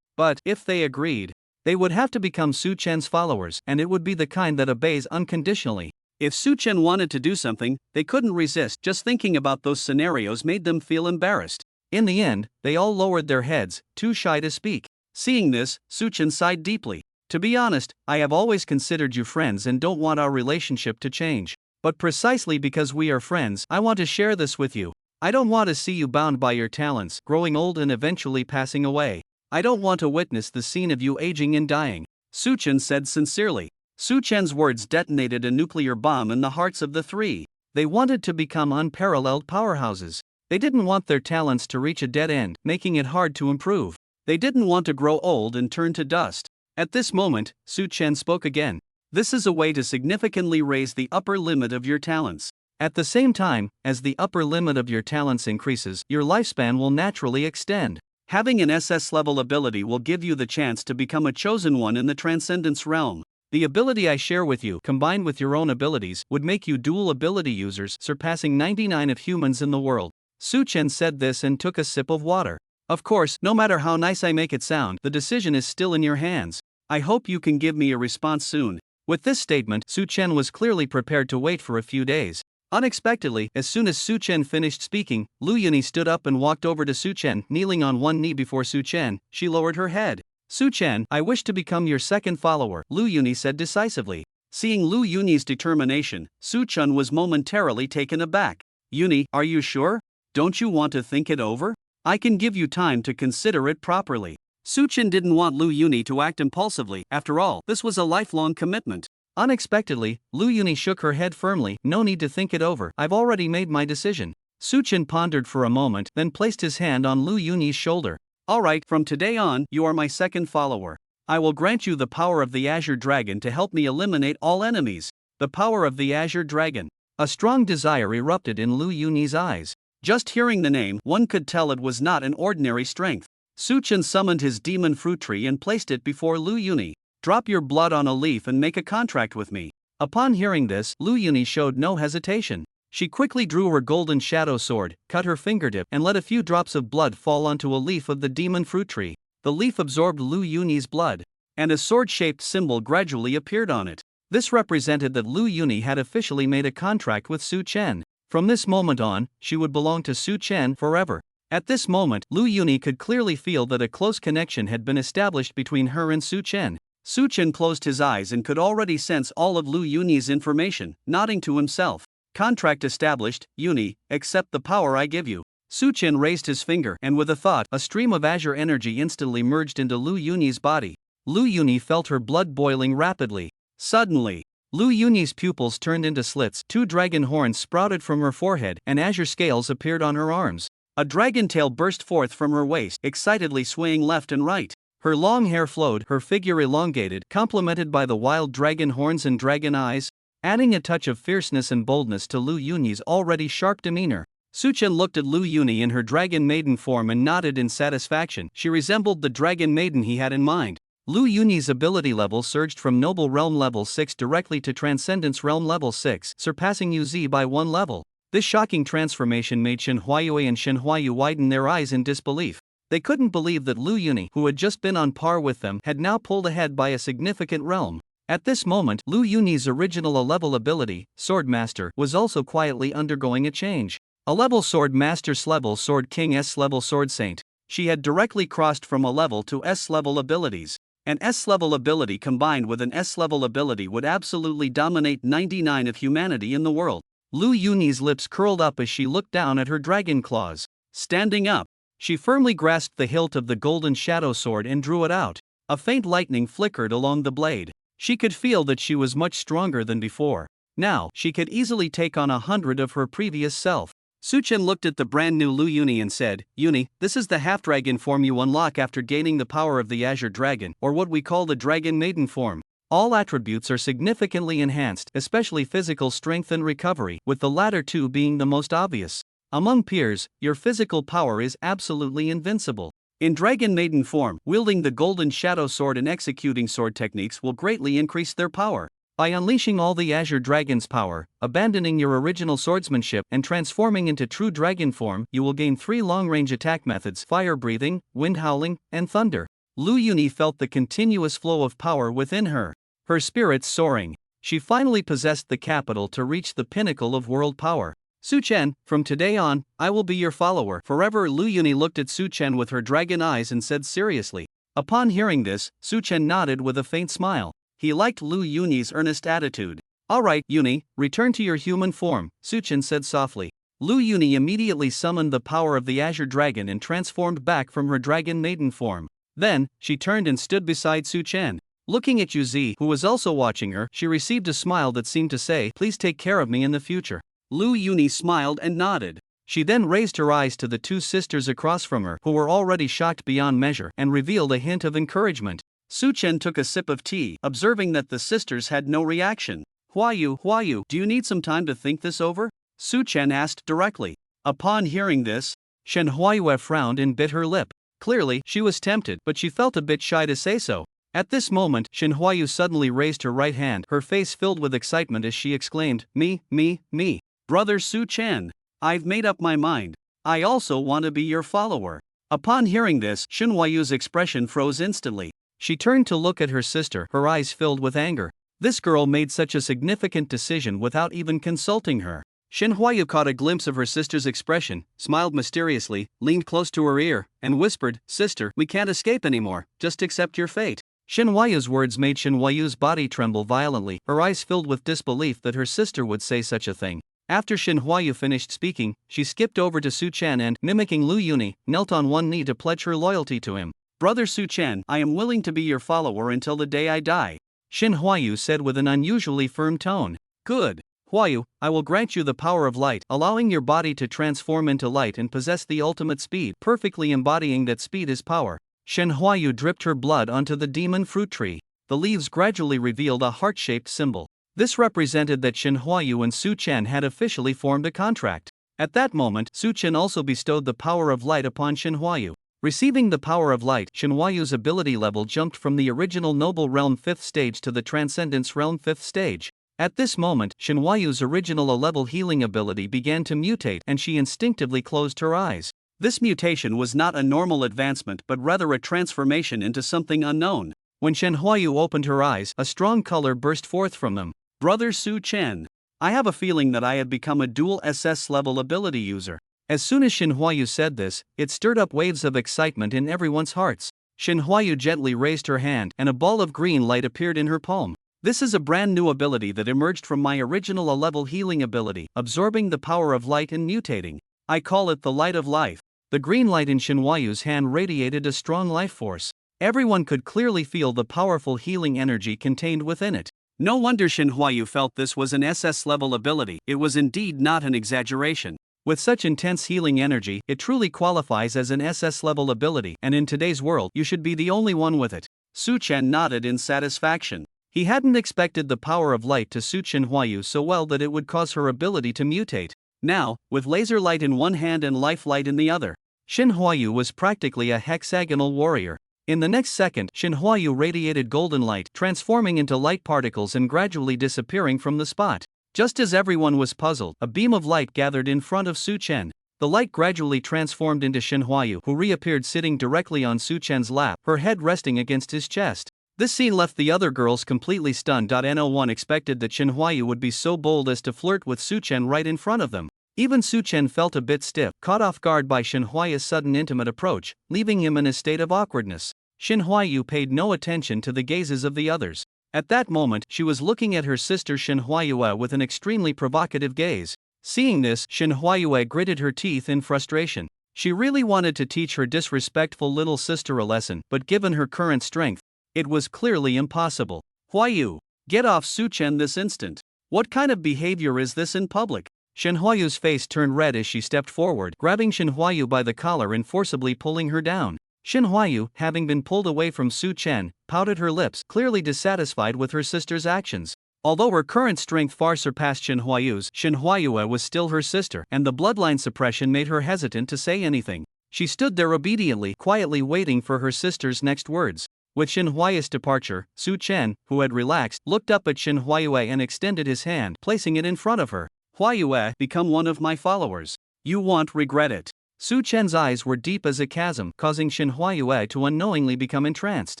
But, if they agreed, they would have to become Su Chen's followers, and it would be the kind that obeys unconditionally. If Su Chen wanted to do something, they couldn't resist. Just thinking about those scenarios made them feel embarrassed. In the end, they all lowered their heads, too shy to speak. Seeing this, Su Chen sighed deeply. To be honest, I have always considered you friends and don't want our relationship to change. But precisely because we are friends, I want to share this with you. I don't want to see you bound by your talents, growing old and eventually passing away. I don't want to witness the scene of you aging and dying. Su Chen said sincerely. Su Chen's words detonated a nuclear bomb in the hearts of the three. They wanted to become unparalleled powerhouses. They didn't want their talents to reach a dead end, making it hard to improve. They didn't want to grow old and turn to dust. At this moment, Su Chen spoke again. This is a way to significantly raise the upper limit of your talents. At the same time, as the upper limit of your talents increases, your lifespan will naturally extend. Having an SS level ability will give you the chance to become a chosen one in the Transcendence realm. The ability I share with you, combined with your own abilities, would make you dual ability users, surpassing 99 of humans in the world. Su Chen said this and took a sip of water. Of course, no matter how nice I make it sound, the decision is still in your hands. I hope you can give me a response soon. With this statement, Su Chen was clearly prepared to wait for a few days. Unexpectedly, as soon as Su Chen finished speaking, Lu Yuni stood up and walked over to Su Chen, kneeling on one knee before Su Chen. She lowered her head. Su Chen, I wish to become your second follower, Lu Yuni said decisively. Seeing Lu Yuni's determination, Su Chen was momentarily taken aback. Yuni, are you sure? Don't you want to think it over? I can give you time to consider it properly. Su Chen didn't want Lu Yuni to act impulsively. After all, this was a lifelong commitment. Unexpectedly, Lu Yuni shook her head firmly. No need to think it over. I've already made my decision. Su Chen pondered for a moment, then placed his hand on Lu Yuni's shoulder. All right, from today on, you are my second follower. I will grant you the power of the Azure Dragon to help me eliminate all enemies. The power of the Azure Dragon. A strong desire erupted in Lu Yuni's eyes. Just hearing the name, one could tell it was not an ordinary strength. Su Chen summoned his demon fruit tree and placed it before Lu Yuni. Drop your blood on a leaf and make a contract with me. Upon hearing this, Lu Yuni showed no hesitation. She quickly drew her golden shadow sword, cut her fingertip, and let a few drops of blood fall onto a leaf of the demon fruit tree. The leaf absorbed Lu Yuni's blood, and a sword-shaped symbol gradually appeared on it. This represented that Lu Yuni had officially made a contract with Su Chen. From this moment on, she would belong to Su Chen forever. At this moment, Lu Yuni could clearly feel that a close connection had been established between her and Su Chen. Su Chen closed his eyes and could already sense all of Lu Yuni's information, nodding to himself. Contract established, Yuni, accept the power I give you. Su Chen raised his finger, and with a thought, a stream of azure energy instantly merged into Lu Yuni's body. Lu Yuni felt her blood boiling rapidly. Suddenly, Lu Yuni's pupils turned into slits, 2 dragon horns sprouted from her forehead, and azure scales appeared on her arms. A dragon tail burst forth from her waist, excitedly swaying left and right. Her long hair flowed, her figure elongated, complemented by the wild dragon horns and dragon eyes, adding a touch of fierceness and boldness to Lu Yuni's already sharp demeanor. Su Chen looked at Lu Yuni in her dragon maiden form and nodded in satisfaction. She resembled the dragon maiden he had in mind. Lu Yuni's ability level surged from Noble Realm level 6 directly to Transcendence Realm level 6, surpassing UZ by 1 level. This shocking transformation made Shen Huayue and Shen Huayu widen their eyes in disbelief. They couldn't believe that Lu Yuni, who had just been on par with them, had now pulled ahead by a significant realm. At this moment, Lu Yuni's original A-level ability, Sword Master, was also quietly undergoing a change. A-level Sword Master S-level Sword King S-level Sword Saint. She had directly crossed from A-level to S-level abilities. An S-level ability combined with an S-level ability would absolutely dominate 99 of humanity in the world. Lu Yuni's lips curled up as she looked down at her dragon claws. Standing up, she firmly grasped the hilt of the golden shadow sword and drew it out. A faint lightning flickered along the blade. She could feel that she was much stronger than before. Now, she could easily take on 100 of her previous self. Su Chen looked at the brand new Lu Yuni and said, Yuni, this is the half-dragon form you unlock after gaining the power of the Azure Dragon, or what we call the Dragon Maiden form. All attributes are significantly enhanced, especially physical strength and recovery, with the latter two being the most obvious. Among peers, your physical power is absolutely invincible. In Dragon Maiden form, wielding the Golden Shadow Sword and executing sword techniques will greatly increase their power. By unleashing all the Azure Dragon's power, abandoning your original swordsmanship, and transforming into true dragon form, you will gain 3 long-range attack methods: fire breathing, wind howling, and thunder. Lu Yuni felt the continuous flow of power within her. Her spirits soaring. She finally possessed the capital to reach the pinnacle of world power. Su Chen, from today on, I will be your follower forever. Lu Yuni looked at Su Chen with her dragon eyes and said seriously. Upon hearing this, Su Chen nodded with a faint smile. He liked Lu Yuni's earnest attitude. Alright, Yuni, return to your human form, Su Chen said softly. Lu Yuni immediately summoned the power of the Azure Dragon and transformed back from her dragon maiden form. Then, she turned and stood beside Su Chen. Looking at Yu Zi, who was also watching her, she received a smile that seemed to say, please take care of me in the future. Lu Yuni smiled and nodded. She then raised her eyes to the 2 sisters across from her, who were already shocked beyond measure, and revealed a hint of encouragement. Su Chen took a sip of tea, observing that the sisters had no reaction. Huayu, do you need some time to think this over? Su Chen asked directly. Upon hearing this, Shen Huayu frowned and bit her lip. Clearly, she was tempted, but she felt a bit shy to say so. At this moment, Shen Huayu suddenly raised her right hand, her face filled with excitement as she exclaimed, Me. Brother Su Chen. I've made up my mind. I also want to be your follower. Upon hearing this, Shen Huayu's expression froze instantly. She turned to look at her sister, her eyes filled with anger. This girl made such a significant decision without even consulting her. Shen Huayu caught a glimpse of her sister's expression, smiled mysteriously, leaned close to her ear, and whispered, Sister, we can't escape anymore, just accept your fate. Shen Huayu's words made Shen Huayu's body tremble violently, her eyes filled with disbelief that her sister would say such a thing. After Shen Huayu finished speaking, she skipped over to Su Chen and, mimicking Lu Yuni, knelt on one knee to pledge her loyalty to him. Brother Su Chen, I am willing to be your follower until the day I die, Shen Huayu said with an unusually firm tone. Good. Huayu, I will grant you the power of light, allowing your body to transform into light and possess the ultimate speed, perfectly embodying that speed is power. Shen Huayu dripped her blood onto the demon fruit tree. The leaves gradually revealed a heart-shaped symbol. This represented that Shen Huayu and Su Chen had officially formed a contract. At that moment, Su Chen also bestowed the power of light upon Shen Huayu. Receiving the power of light, Shen Huayu's ability level jumped from the original Noble Realm 5th stage to the Transcendence Realm 5th stage. At this moment, Shen Huayu's original A-level healing ability began to mutate and she instinctively closed her eyes. This mutation was not a normal advancement but rather a transformation into something unknown. When Shen Huayu opened her eyes, a strong color burst forth from them. Brother Su Chen. I have a feeling that I have become a dual SS level ability user. As soon as Shen Huayu said this, it stirred up waves of excitement in everyone's hearts. Shen Huayu gently raised her hand and a ball of green light appeared in her palm. This is a brand new ability that emerged from my original A-level healing ability, absorbing the power of light and mutating. I call it the light of life. The green light in Shen Huayu's hand radiated a strong life force. Everyone could clearly feel the powerful healing energy contained within it. No wonder Shen Huayu felt this was an SS-level ability, it was indeed not an exaggeration. With such intense healing energy, it truly qualifies as an SS-level ability, and in today's world, you should be the only one with it. Su Chen nodded in satisfaction. He hadn't expected the power of light to suit Shen Huayu so well that it would cause her ability to mutate. Now, with laser light in one hand and life light in the other, Shen Huayu was practically a hexagonal warrior. In the next second, Shen Huayu radiated golden light, transforming into light particles and gradually disappearing from the spot. Just as everyone was puzzled, a beam of light gathered in front of Su Chen. The light gradually transformed into Shen Huayu, who reappeared sitting directly on Su Chen's lap, her head resting against his chest. This scene left the other girls completely stunned. No one expected that Shen Huayu would be so bold as to flirt with Su Chen right in front of them. Even Su Chen felt a bit stiff, caught off guard by Shen Huayu's sudden intimate approach, leaving him in a state of awkwardness. Shen Huayu paid no attention to the gazes of the others. At that moment, she was looking at her sister Shen Huayu with an extremely provocative gaze. Seeing this, Shen Huayu gritted her teeth in frustration. She really wanted to teach her disrespectful little sister a lesson, but given her current strength, it was clearly impossible. Huayu, get off Su Chen this instant. What kind of behavior is this in public? Shen Huayu's face turned red as she stepped forward, grabbing Shen Huayu by the collar and forcibly pulling her down. Shen Huayu, having been pulled away from Su Chen, pouted her lips, clearly dissatisfied with her sister's actions. Although her current strength far surpassed Shen Huayu's, Shen Huayu was still her sister, and the bloodline suppression made her hesitant to say anything. She stood there obediently, quietly waiting for her sister's next words. With Shin Huai's departure, Su Chen, who had relaxed, looked up at Shin Huayue and extended his hand, placing it in front of her. Huayue, become one of my followers. You won't regret it. Su Chen's eyes were deep as a chasm, causing Shin Huayue to unknowingly become entranced.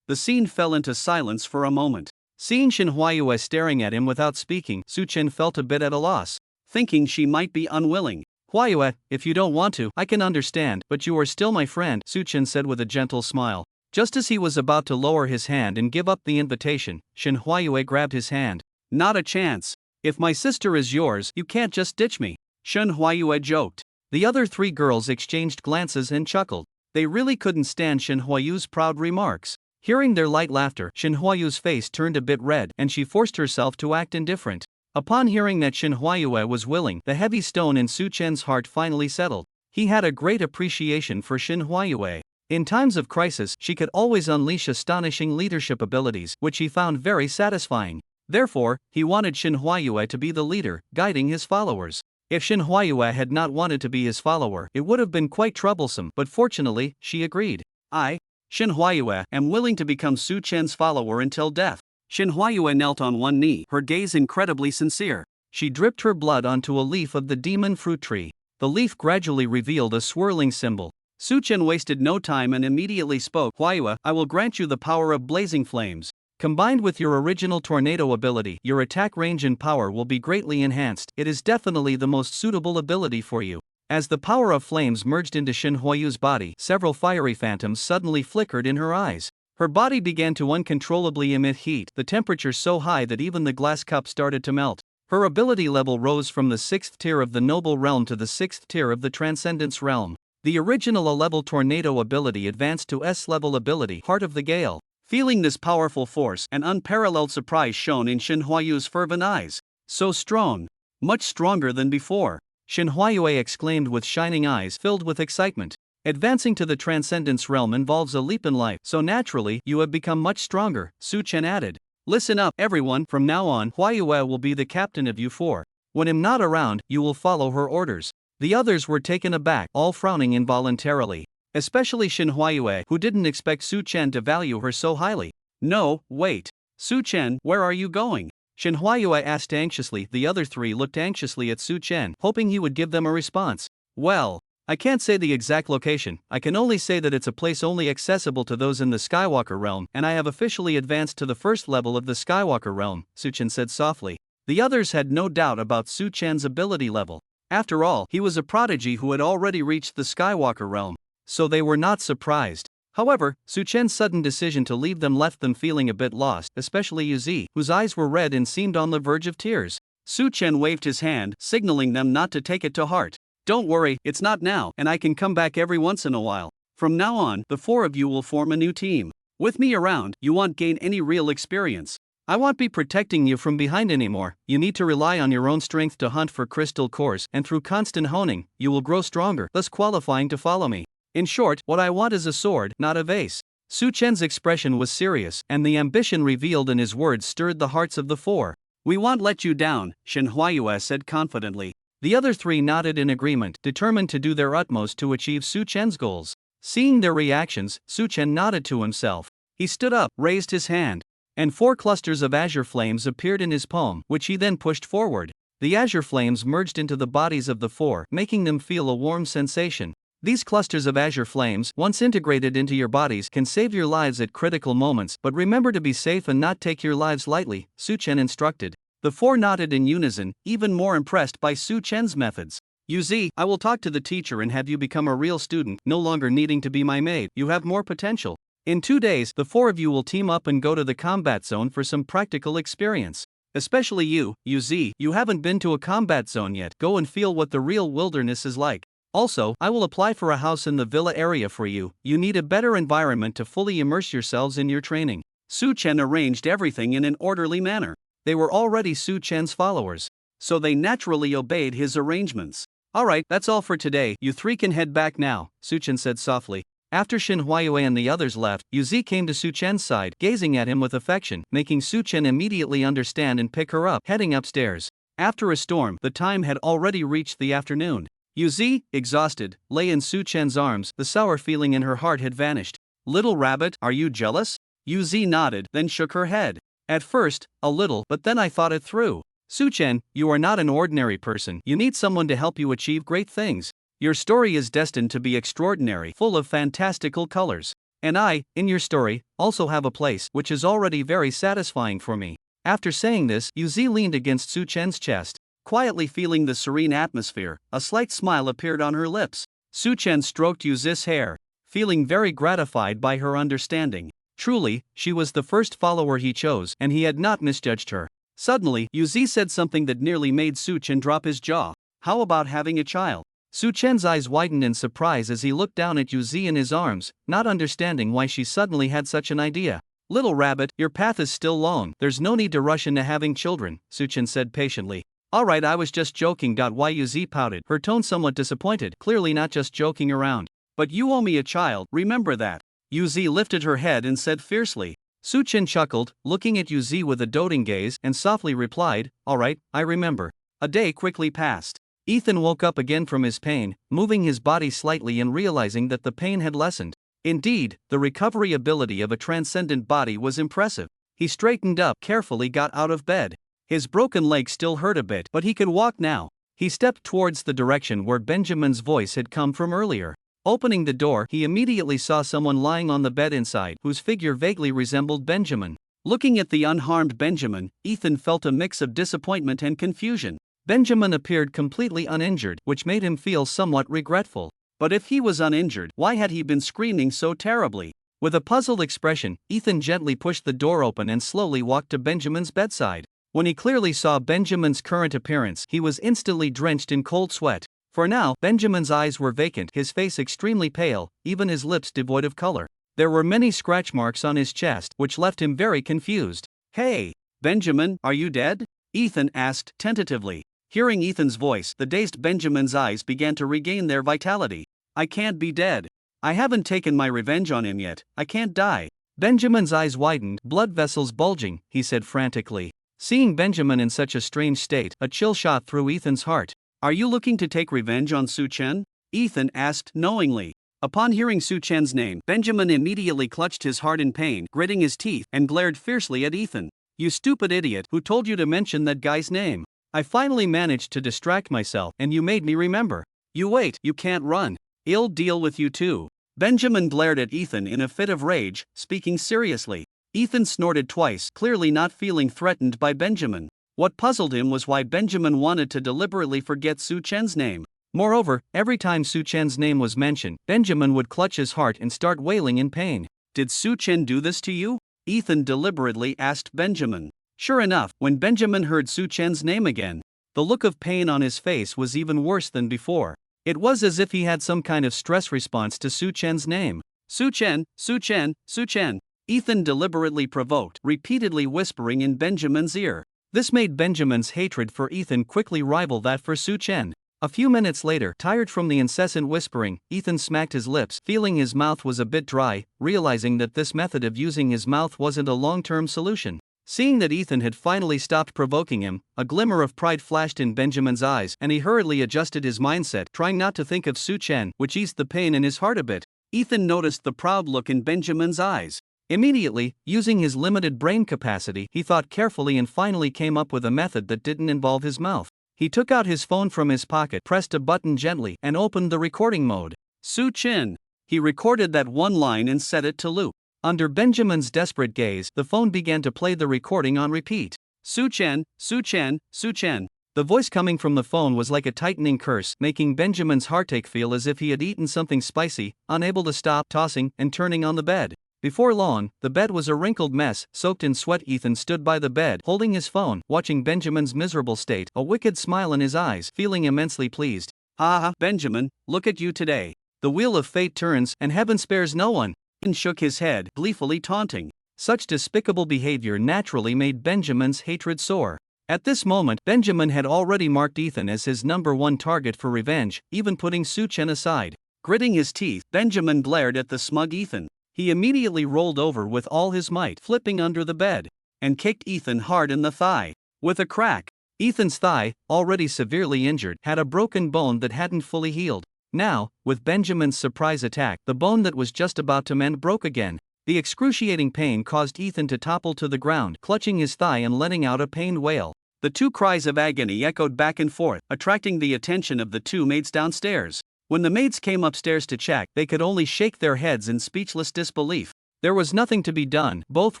The scene fell into silence for a moment. Seeing Shin Huayue staring at him without speaking, Su Chen felt a bit at a loss. Thinking she might be unwilling. Huayue, if you don't want to, I can understand, but you are still my friend, Su Chen said with a gentle smile. Just as he was about to lower his hand and give up the invitation, Shin Huayue grabbed his hand. Not a chance. If my sister is yours, you can't just ditch me. Shin Huayue joked. The other three girls exchanged glances and chuckled. They really couldn't stand Shin Huayue's proud remarks. Hearing their light laughter, Shin Huayue's face turned a bit red and she forced herself to act indifferent. Upon hearing that Shin Huayue was willing, the heavy stone in Su Chen's heart finally settled. He had a great appreciation for Shin Huayue. In times of crisis, she could always unleash astonishing leadership abilities, which he found very satisfying. Therefore, he wanted Shin Huayue to be the leader, guiding his followers. If Shin Huayue had not wanted to be his follower, it would have been quite troublesome, but fortunately, she agreed. I, Shin Huayue, am willing to become Su Chen's follower until death. Shin Huayue knelt on one knee, her gaze incredibly sincere. She dripped her blood onto a leaf of the demon fruit tree. The leaf gradually revealed a swirling symbol. Su Chen wasted no time and immediately spoke. Huayue, I will grant you the power of blazing flames. Combined with your original tornado ability, your attack range and power will be greatly enhanced. It is definitely the most suitable ability for you. As the power of flames merged into Shin Huayue's body, several fiery phantoms suddenly flickered in her eyes. Her body began to uncontrollably emit heat, the temperature so high that even the glass cup started to melt. Her ability level rose from the 6th tier of the Noble Realm to the 6th tier of the Transcendence Realm. The original A-level tornado ability advanced to S-level ability, Heart of the Gale. Feeling this powerful force, an unparalleled surprise shone in Shin Huayue's fervent eyes. So strong. Much stronger than before. Shin Huayue exclaimed with shining eyes filled with excitement. Advancing to the Transcendence Realm involves a leap in life, so naturally, you have become much stronger, Su Chen added. Listen up, everyone, from now on, Huayue will be the captain of you four. When I'm not around, you will follow her orders. The others were taken aback, all frowning involuntarily. Especially Shin Huayue, who didn't expect Su Chen to value her so highly. No, wait. Su Chen, where are you going? Shin Huayue asked anxiously. The other three looked anxiously at Su Chen, hoping he would give them a response. Well, I can't say the exact location, I can only say that it's a place only accessible to those in the Skywalker realm, and I have officially advanced to the first level of the Skywalker realm, Su Chen said softly. The others had no doubt about Su Chen's ability level. After all, he was a prodigy who had already reached the Skywalker realm. So they were not surprised. However, Su Chen's sudden decision to leave them left them feeling a bit lost, especially Yuzi, whose eyes were red and seemed on the verge of tears. Su Chen waved his hand, signaling them not to take it to heart. Don't worry, it's not now, and I can come back every once in a while. From now on, the four of you will form a new team. With me around, you won't gain any real experience. I won't be protecting you from behind anymore. You need to rely on your own strength to hunt for crystal cores, and through constant honing, you will grow stronger, thus qualifying to follow me. In short, what I want is a sword, not a vase. Su Chen's expression was serious, and the ambition revealed in his words stirred the hearts of the four. We won't let you down, Shin Huayue said confidently. The other three nodded in agreement, determined to do their utmost to achieve Su Chen's goals. Seeing their reactions, Su Chen nodded to himself. He stood up, raised his hand, and 4 clusters of azure flames appeared in his palm, which he then pushed forward. The azure flames merged into the bodies of the four, making them feel a warm sensation. These clusters of azure flames, once integrated into your bodies, can save your lives at critical moments, but remember to be safe and not take your lives lightly, Su Chen instructed. The four nodded in unison, even more impressed by Su Chen's methods. Yuzi, I will talk to the teacher and have you become a real student, no longer needing to be my maid. You have more potential. In 2 days, the four of you will team up and go to the combat zone for some practical experience. Especially you, Yuzi, you haven't been to a combat zone yet. Go and feel what the real wilderness is like. Also, I will apply for a house in the villa area for you. You need a better environment to fully immerse yourselves in your training. Su Chen arranged everything in an orderly manner. They were already Su Chen's followers, so they naturally obeyed his arrangements. Alright, that's all for today. You three can head back now, Su Chen said softly. After Shin Huayue and the others left, Yuzi came to Su Chen's side, gazing at him with affection, making Su Chen immediately understand and pick her up, heading upstairs. After a storm, the time had already reached the afternoon. Yuzi, exhausted, lay in Su Chen's arms. The sour feeling in her heart had vanished. Little rabbit, are you jealous? Yuzi nodded, then shook her head. At first, a little, but then I thought it through. Suchen, you are not an ordinary person. You need someone to help you achieve great things. Your story is destined to be extraordinary, full of fantastical colors. And I, in your story, also have a place, which is already very satisfying for me. After saying this, Yuzi leaned against Suchen's chest. Quietly feeling the serene atmosphere, a slight smile appeared on her lips. Suchen stroked Yuzi's hair, feeling very gratified by her understanding. Truly, she was the first follower he chose, and he had not misjudged her. Suddenly, Yuzi said something that nearly made Suchen drop his jaw. How about having a child? Suchen's eyes widened in surprise as he looked down at Yuzi in his arms, not understanding why she suddenly had such an idea. Little rabbit, your path is still long. There's no need to rush into having children, Suchen said patiently. Alright, I was just joking. Why Yuzi pouted, her tone somewhat disappointed, clearly not just joking around. But you owe me a child, remember that. Yuzi lifted her head and said fiercely. Suchen chuckled, looking at Yuzi with a doting gaze, and softly replied, Alright, I remember. A day quickly passed. Ethan woke up again from his pain, moving his body slightly and realizing that the pain had lessened. Indeed, the recovery ability of a transcendent body was impressive. He straightened up, carefully got out of bed. His broken leg still hurt a bit, but he could walk now. He stepped towards the direction where Benjamin's voice had come from earlier. Opening the door, he immediately saw someone lying on the bed inside, whose figure vaguely resembled Benjamin. Looking at the unharmed Benjamin, Ethan felt a mix of disappointment and confusion. Benjamin appeared completely uninjured, which made him feel somewhat regretful. But if he was uninjured, why had he been screaming so terribly? With a puzzled expression, Ethan gently pushed the door open and slowly walked to Benjamin's bedside. When he clearly saw Benjamin's current appearance, he was instantly drenched in cold sweat. For now, Benjamin's eyes were vacant, his face extremely pale, even his lips devoid of color. There were many scratch marks on his chest, which left him very confused. Hey, Benjamin, are you dead? Ethan asked tentatively. Hearing Ethan's voice, the dazed Benjamin's eyes began to regain their vitality. I can't be dead. I haven't taken my revenge on him yet. I can't die. Benjamin's eyes widened, blood vessels bulging, he said frantically. Seeing Benjamin in such a strange state, a chill shot through Ethan's heart. Are you looking to take revenge on Suchen? Ethan asked knowingly. Upon hearing Suchen's name, Benjamin immediately clutched his heart in pain, gritting his teeth, and glared fiercely at Ethan. You stupid idiot, who told you to mention that guy's name? I finally managed to distract myself, and you made me remember. You wait, you can't run. I'll deal with you too. Benjamin glared at Ethan in a fit of rage, speaking seriously. Ethan snorted twice, clearly not feeling threatened by Benjamin. What puzzled him was why Benjamin wanted to deliberately forget Suchen's name. Moreover, every time Suchen's name was mentioned, Benjamin would clutch his heart and start wailing in pain. Did Suchen do this to you? Ethan deliberately asked Benjamin. Sure enough, when Benjamin heard Suchen's name again, the look of pain on his face was even worse than before. It was as if he had some kind of stress response to Suchen's name. Suchen, Suchen, Suchen. Ethan deliberately provoked, repeatedly whispering in Benjamin's ear. This made Benjamin's hatred for Ethan quickly rival that for Suchen. A few minutes later, tired from the incessant whispering, Ethan smacked his lips, feeling his mouth was a bit dry, realizing that this method of using his mouth wasn't a long-term solution. Seeing that Ethan had finally stopped provoking him, a glimmer of pride flashed in Benjamin's eyes, and he hurriedly adjusted his mindset, trying not to think of Suchen, which eased the pain in his heart a bit. Ethan noticed the proud look in Benjamin's eyes. Immediately, using his limited brain capacity, he thought carefully and finally came up with a method that didn't involve his mouth. He took out his phone from his pocket, pressed a button gently, and opened the recording mode. Suchen. He recorded that one line and set it to loop. Under Benjamin's desperate gaze, the phone began to play the recording on repeat. Suchen, Suchen, Suchen. The voice coming from the phone was like a tightening curse, making Benjamin's heartache feel as if he had eaten something spicy, unable to stop tossing and turning on the bed. Before long, the bed was a wrinkled mess, soaked in sweat. Ethan stood by the bed, holding his phone, watching Benjamin's miserable state, a wicked smile in his eyes, feeling immensely pleased. Ah, Benjamin, look at you today. The wheel of fate turns, and heaven spares no one. Ethan shook his head, gleefully taunting. Such despicable behavior naturally made Benjamin's hatred soar. At this moment, Benjamin had already marked Ethan as his #1 target for revenge, even putting Suchen aside. Gritting his teeth, Benjamin glared at the smug Ethan. He immediately rolled over with all his might, flipping under the bed, and kicked Ethan hard in the thigh. With a crack, Ethan's thigh, already severely injured, had a broken bone that hadn't fully healed. Now, with Benjamin's surprise attack, the bone that was just about to mend broke again. The excruciating pain caused Ethan to topple to the ground, clutching his thigh and letting out a pained wail. The two cries of agony echoed back and forth, attracting the attention of the two maids downstairs. When the maids came upstairs to check, they could only shake their heads in speechless disbelief. There was nothing to be done, both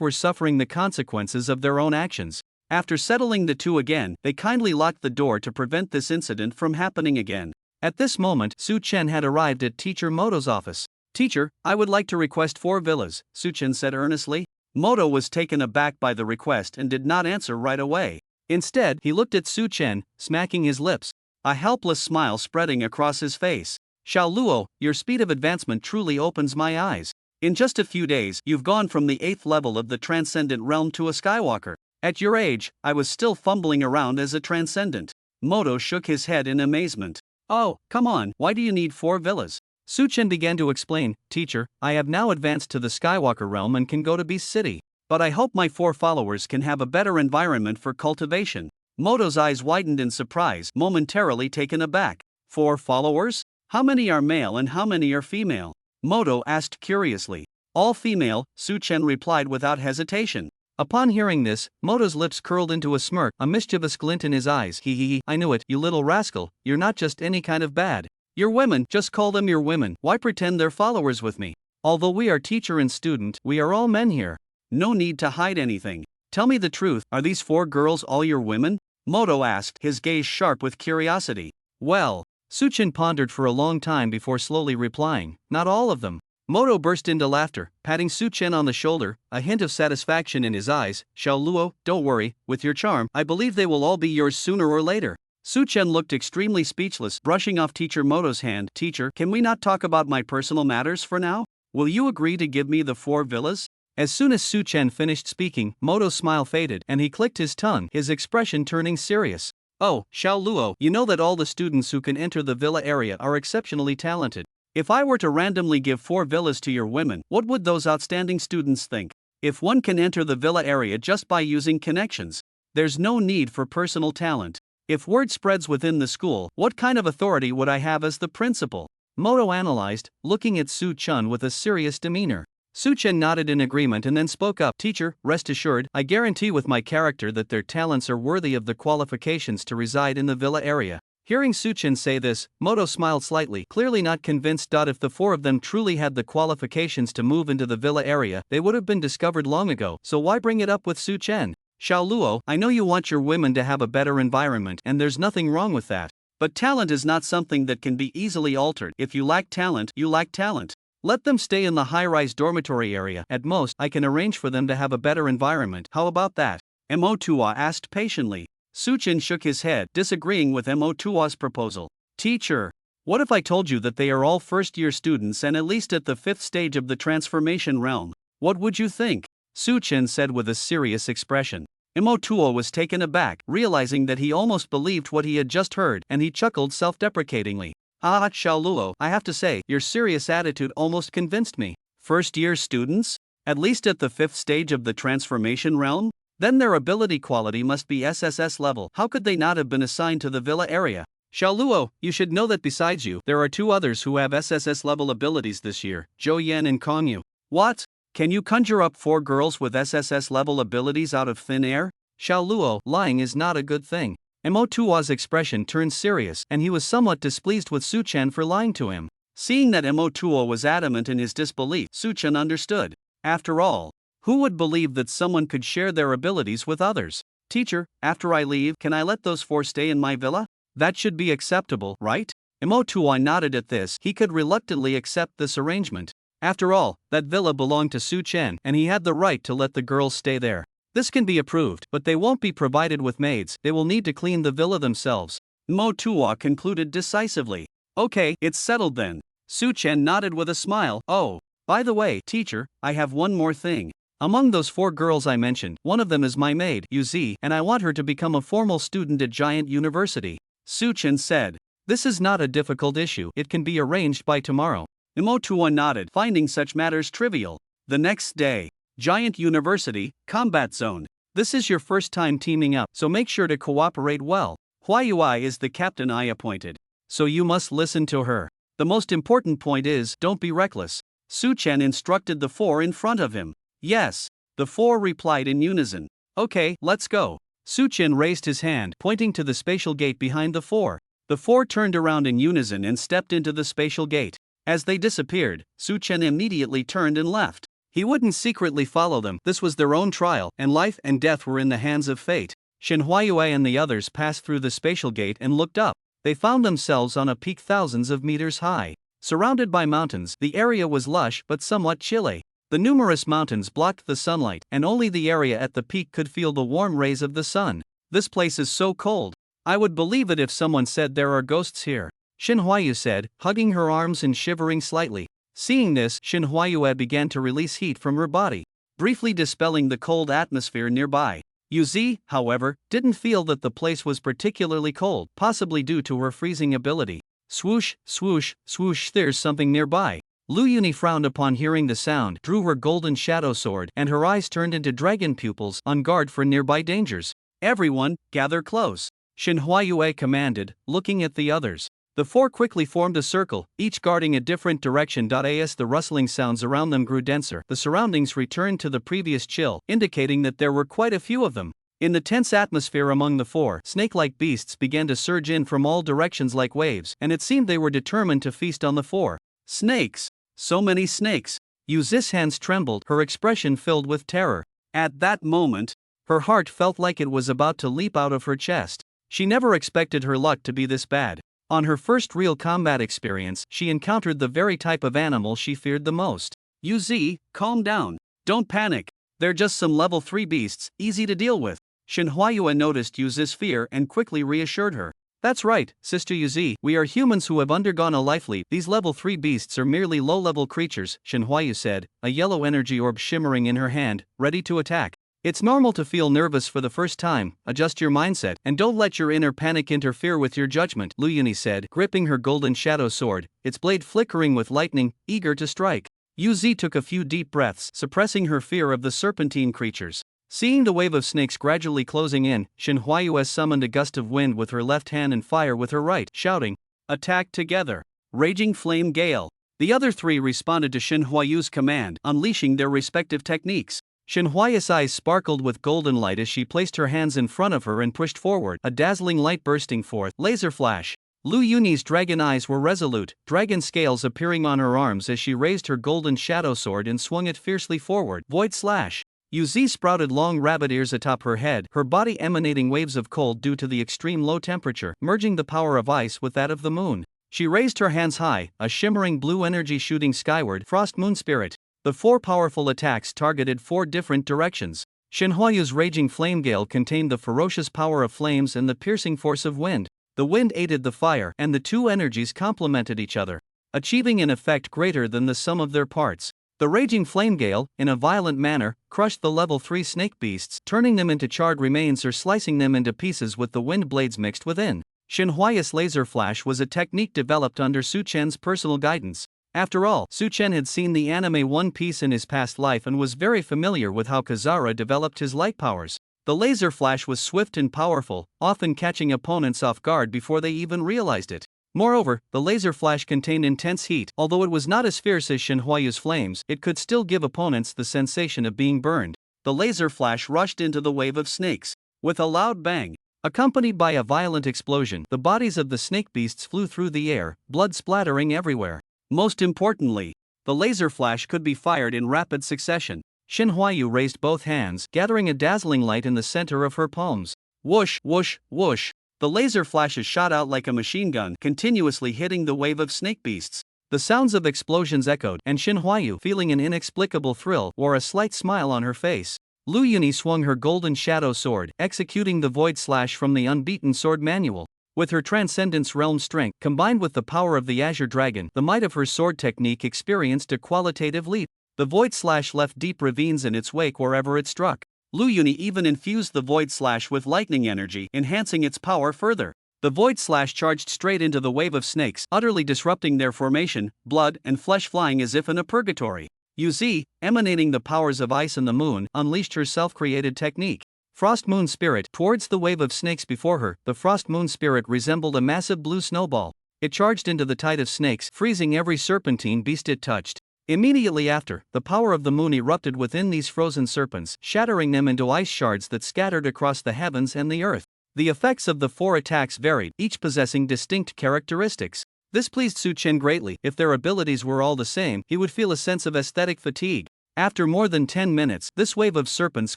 were suffering the consequences of their own actions. After settling the two again, they kindly locked the door to prevent this incident from happening again. At this moment, Su Chen had arrived at Teacher Moto's office. "Teacher, I would like to request 4 villas," Su Chen said earnestly. Moto was taken aback by the request and did not answer right away. Instead, he looked at Su Chen, smacking his lips, a helpless smile spreading across his face. "Xiao Luo, your speed of advancement truly opens my eyes. In just a few days, you've gone from the 8th level of the Transcendent Realm to a Skywalker. At your age, I was still fumbling around as a Transcendent." Moto shook his head in amazement. "Oh, come on, why do you need 4 villas?" Su Chen began to explain. "Teacher, I have now advanced to the Skywalker realm and can go to Beast City. But I hope my 4 followers can have a better environment for cultivation." Moto's eyes widened in surprise, momentarily taken aback. 4 followers? How many are male and how many are female? Moto asked curiously. "All female," Su Chen replied without hesitation. Upon hearing this, Moto's lips curled into a smirk, a mischievous glint in his eyes. "He, I knew it, you little rascal, you're not just any kind of bad. Your women, just call them your women, why pretend they're followers with me? Although we are teacher and student, we are all men here. No need to hide anything. Tell me the truth, are these 4 girls all your women?" Moto asked, his gaze sharp with curiosity. "Well," Su Chen pondered for a long time before slowly replying, "not all of them." Moto burst into laughter, patting Su Chen on the shoulder, a hint of satisfaction in his eyes. "Xiao Luo, don't worry, with your charm, I believe they will all be yours sooner or later." Su Chen looked extremely speechless, brushing off Teacher Moto's hand. "Teacher, can we not talk about my personal matters for now? Will you agree to give me the 4 villas?" As soon as Su Chen finished speaking, Moto's smile faded and he clicked his tongue, his expression turning serious. "Oh, Xiao Luo, you know that all the students who can enter the villa area are exceptionally talented. If I were to randomly give 4 villas to your women, what would those outstanding students think? If one can enter the villa area just by using connections, there's no need for personal talent. If word spreads within the school, what kind of authority would I have as the principal?" Moto analyzed, looking at Su Chen with a serious demeanor. Su Chen nodded in agreement and then spoke up. "Teacher, rest assured, I guarantee with my character that their talents are worthy of the qualifications to reside in the villa area." Hearing Su Chen say this, Moto smiled slightly, clearly not convinced. If the 4 of them truly had the qualifications to move into the villa area, they would have been discovered long ago, so why bring it up with Su Chen? "Xiao Luo, I know you want your women to have a better environment and there's nothing wrong with that. But talent is not something that can be easily altered. If you lack talent, you lack talent. Let them stay in the high-rise dormitory area. At most, I can arrange for them to have a better environment. How about that?" Mo Tua asked patiently. Su Chen shook his head, disagreeing with Mo Tua's proposal. "Teacher, what if I told you that they are all first-year students and at least at the 5th stage of the transformation realm? What would you think?" Su Chen said with a serious expression. Mo Tua was taken aback, realizing that he almost believed what he had just heard, and he chuckled self-deprecatingly. "Ah, Xiao Luo, I have to say, your serious attitude almost convinced me. First-year students? At least at the 5th stage of the transformation realm? Then their ability quality must be SSS level. How could they not have been assigned to the villa area? Xiao Luo, you should know that besides you, there are 2 others who have SSS level abilities this year, Zhou Yan and Kong Yu." "What? Can you conjure up 4 girls with SSS level abilities out of thin air?" "Xiao Luo, lying is not a good thing." Mo Tua's expression turned serious, and he was somewhat displeased with Su Chen for lying to him. Seeing that Mo Tua was adamant in his disbelief, Su Chen understood. After all, who would believe that someone could share their abilities with others? "Teacher, after I leave, can I let those 4 stay in my villa? That should be acceptable, right?" Mo Tua nodded at this. He could reluctantly accept this arrangement. After all, that villa belonged to Su Chen, and he had the right to let the girls stay there. "This can be approved, but they won't be provided with maids, they will need to clean the villa themselves," Mo Tua concluded decisively. "Okay, it's settled then." Su Chen nodded with a smile. "Oh, by the way, teacher, I have one more thing. Among those 4 girls I mentioned, one of them is my maid, Yuzi, and I want her to become a formal student at Giant University," Su Chen said. "This is not a difficult issue, it can be arranged by tomorrow." Mo Tua nodded, finding such matters trivial. The next day, Giant University, Combat Zone. "This is your first time teaming up, so make sure to cooperate well. Huayui is the captain I appointed, so you must listen to her. The most important point is, don't be reckless. Su-chen instructed the four in front of him. Yes. The four replied in unison. Okay, let's go. Su-chen raised his hand, pointing to the spatial gate behind the four. The four turned around in unison and stepped into the spatial gate. As they disappeared, Su-chen immediately turned and left. He wouldn't secretly follow them, this was their own trial, and life and death were in the hands of fate. Shin Huayue and the others passed through the spatial gate and looked up. They found themselves on a peak thousands of meters high. Surrounded by mountains, the area was lush but somewhat chilly. The numerous mountains blocked the sunlight, and only the area at the peak could feel the warm rays of the sun. This place is so cold. I would believe it if someone said there are ghosts here, Shin Huayu said, hugging her arms and shivering slightly. Seeing this, Shin Huayue began to release heat from her body, briefly dispelling the cold atmosphere nearby. Yuzi, however, didn't feel that the place was particularly cold, possibly due to her freezing ability. Swoosh, swoosh, swoosh, there's something nearby. Lu Yuni frowned upon hearing the sound, drew her golden shadow sword, and her eyes turned into dragon pupils, on guard for nearby dangers. Everyone, gather close, Shin Huayue commanded, looking at the others. The four quickly formed a circle, each guarding a different direction. As the rustling sounds around them grew denser, the surroundings returned to the previous chill, indicating that there were quite a few of them. In the tense atmosphere among the four, snake-like beasts began to surge in from all directions like waves, and it seemed they were determined to feast on the four. Snakes! So many snakes! Yuzi's hands trembled, her expression filled with terror. At that moment, her heart felt like it was about to leap out of her chest. She never expected her luck to be this bad. On her first real combat experience, she encountered the very type of animal she feared the most. Yuzi, calm down. Don't panic. They're just some level 3 beasts, easy to deal with. Shin Huayue noticed Yuzi's fear and quickly reassured her. That's right, Sister Yuzi, we are humans who have undergone a life leap. These level 3 beasts are merely low-level creatures, Shin Huayu said, a yellow energy orb shimmering in her hand, ready to attack. It's normal to feel nervous for the first time, adjust your mindset, and don't let your inner panic interfere with your judgment, Lu Yuni said, gripping her golden shadow sword, its blade flickering with lightning, eager to strike. Yuzi took a few deep breaths, suppressing her fear of the serpentine creatures. Seeing the wave of snakes gradually closing in, Shin Huayue summoned a gust of wind with her left hand and fire with her right, shouting, "Attack together! Raging Flame Gale!" The other three responded to Shin Huayu's command, unleashing their respective techniques. Shin Huayu's eyes sparkled with golden light as she placed her hands in front of her and pushed forward, a dazzling light bursting forth. Laser flash! Lu Yuni's dragon eyes were resolute, dragon scales appearing on her arms as she raised her golden shadow sword and swung it fiercely forward. Void slash! Yuzi sprouted long rabbit ears atop her head, her body emanating waves of cold due to the extreme low temperature, merging the power of ice with that of the moon. She raised her hands high, a shimmering blue energy shooting skyward. Frost Moon Spirit! The four powerful attacks targeted 4 different directions. Shin Huayu's raging flame gale contained the ferocious power of flames and the piercing force of wind. The wind aided the fire, and the two energies complemented each other, achieving an effect greater than the sum of their parts. The raging flame gale, in a violent manner, crushed the level 3 snake beasts, turning them into charred remains or slicing them into pieces with the wind blades mixed within. Shin Huayu's laser flash was a technique developed under Su-chen's personal guidance. After all, Su-chen had seen the anime One Piece in his past life and was very familiar with how Kazara developed his light powers. The laser flash was swift and powerful, often catching opponents off guard before they even realized it. Moreover, the laser flash contained intense heat. Although it was not as fierce as Shin Huayu's flames, it could still give opponents the sensation of being burned. The laser flash rushed into the wave of snakes. With a loud bang, accompanied by a violent explosion, the bodies of the snake beasts flew through the air, blood splattering everywhere. Most importantly, the laser flash could be fired in rapid succession. Shin Huayu raised both hands, gathering a dazzling light in the center of her palms. Whoosh, whoosh, whoosh. The laser flashes shot out like a machine gun, continuously hitting the wave of snake beasts. The sounds of explosions echoed, and Shin Huayu, feeling an inexplicable thrill, wore a slight smile on her face. Lu Yuni swung her golden shadow sword, executing the void slash from the unbeaten sword manual. With her Transcendence Realm strength, combined with the power of the Azure Dragon, the might of her sword technique experienced a qualitative leap. The Void Slash left deep ravines in its wake wherever it struck. Lu Yuni even infused the Void Slash with lightning energy, enhancing its power further. The Void Slash charged straight into the wave of snakes, utterly disrupting their formation, blood and flesh flying as if in a purgatory. Yuzi, emanating the powers of ice and the moon, unleashed her self-created technique. Frost Moon Spirit. Towards the wave of snakes before her, the Frost Moon Spirit resembled a massive blue snowball. It charged into the tide of snakes, freezing every serpentine beast it touched. Immediately after, the power of the moon erupted within these frozen serpents, shattering them into ice shards that scattered across the heavens and the earth. The effects of the 4 attacks varied, each possessing distinct characteristics. This pleased Su Chen greatly. If their abilities were all the same, he would feel a sense of aesthetic fatigue. After more than 10 minutes, this wave of serpents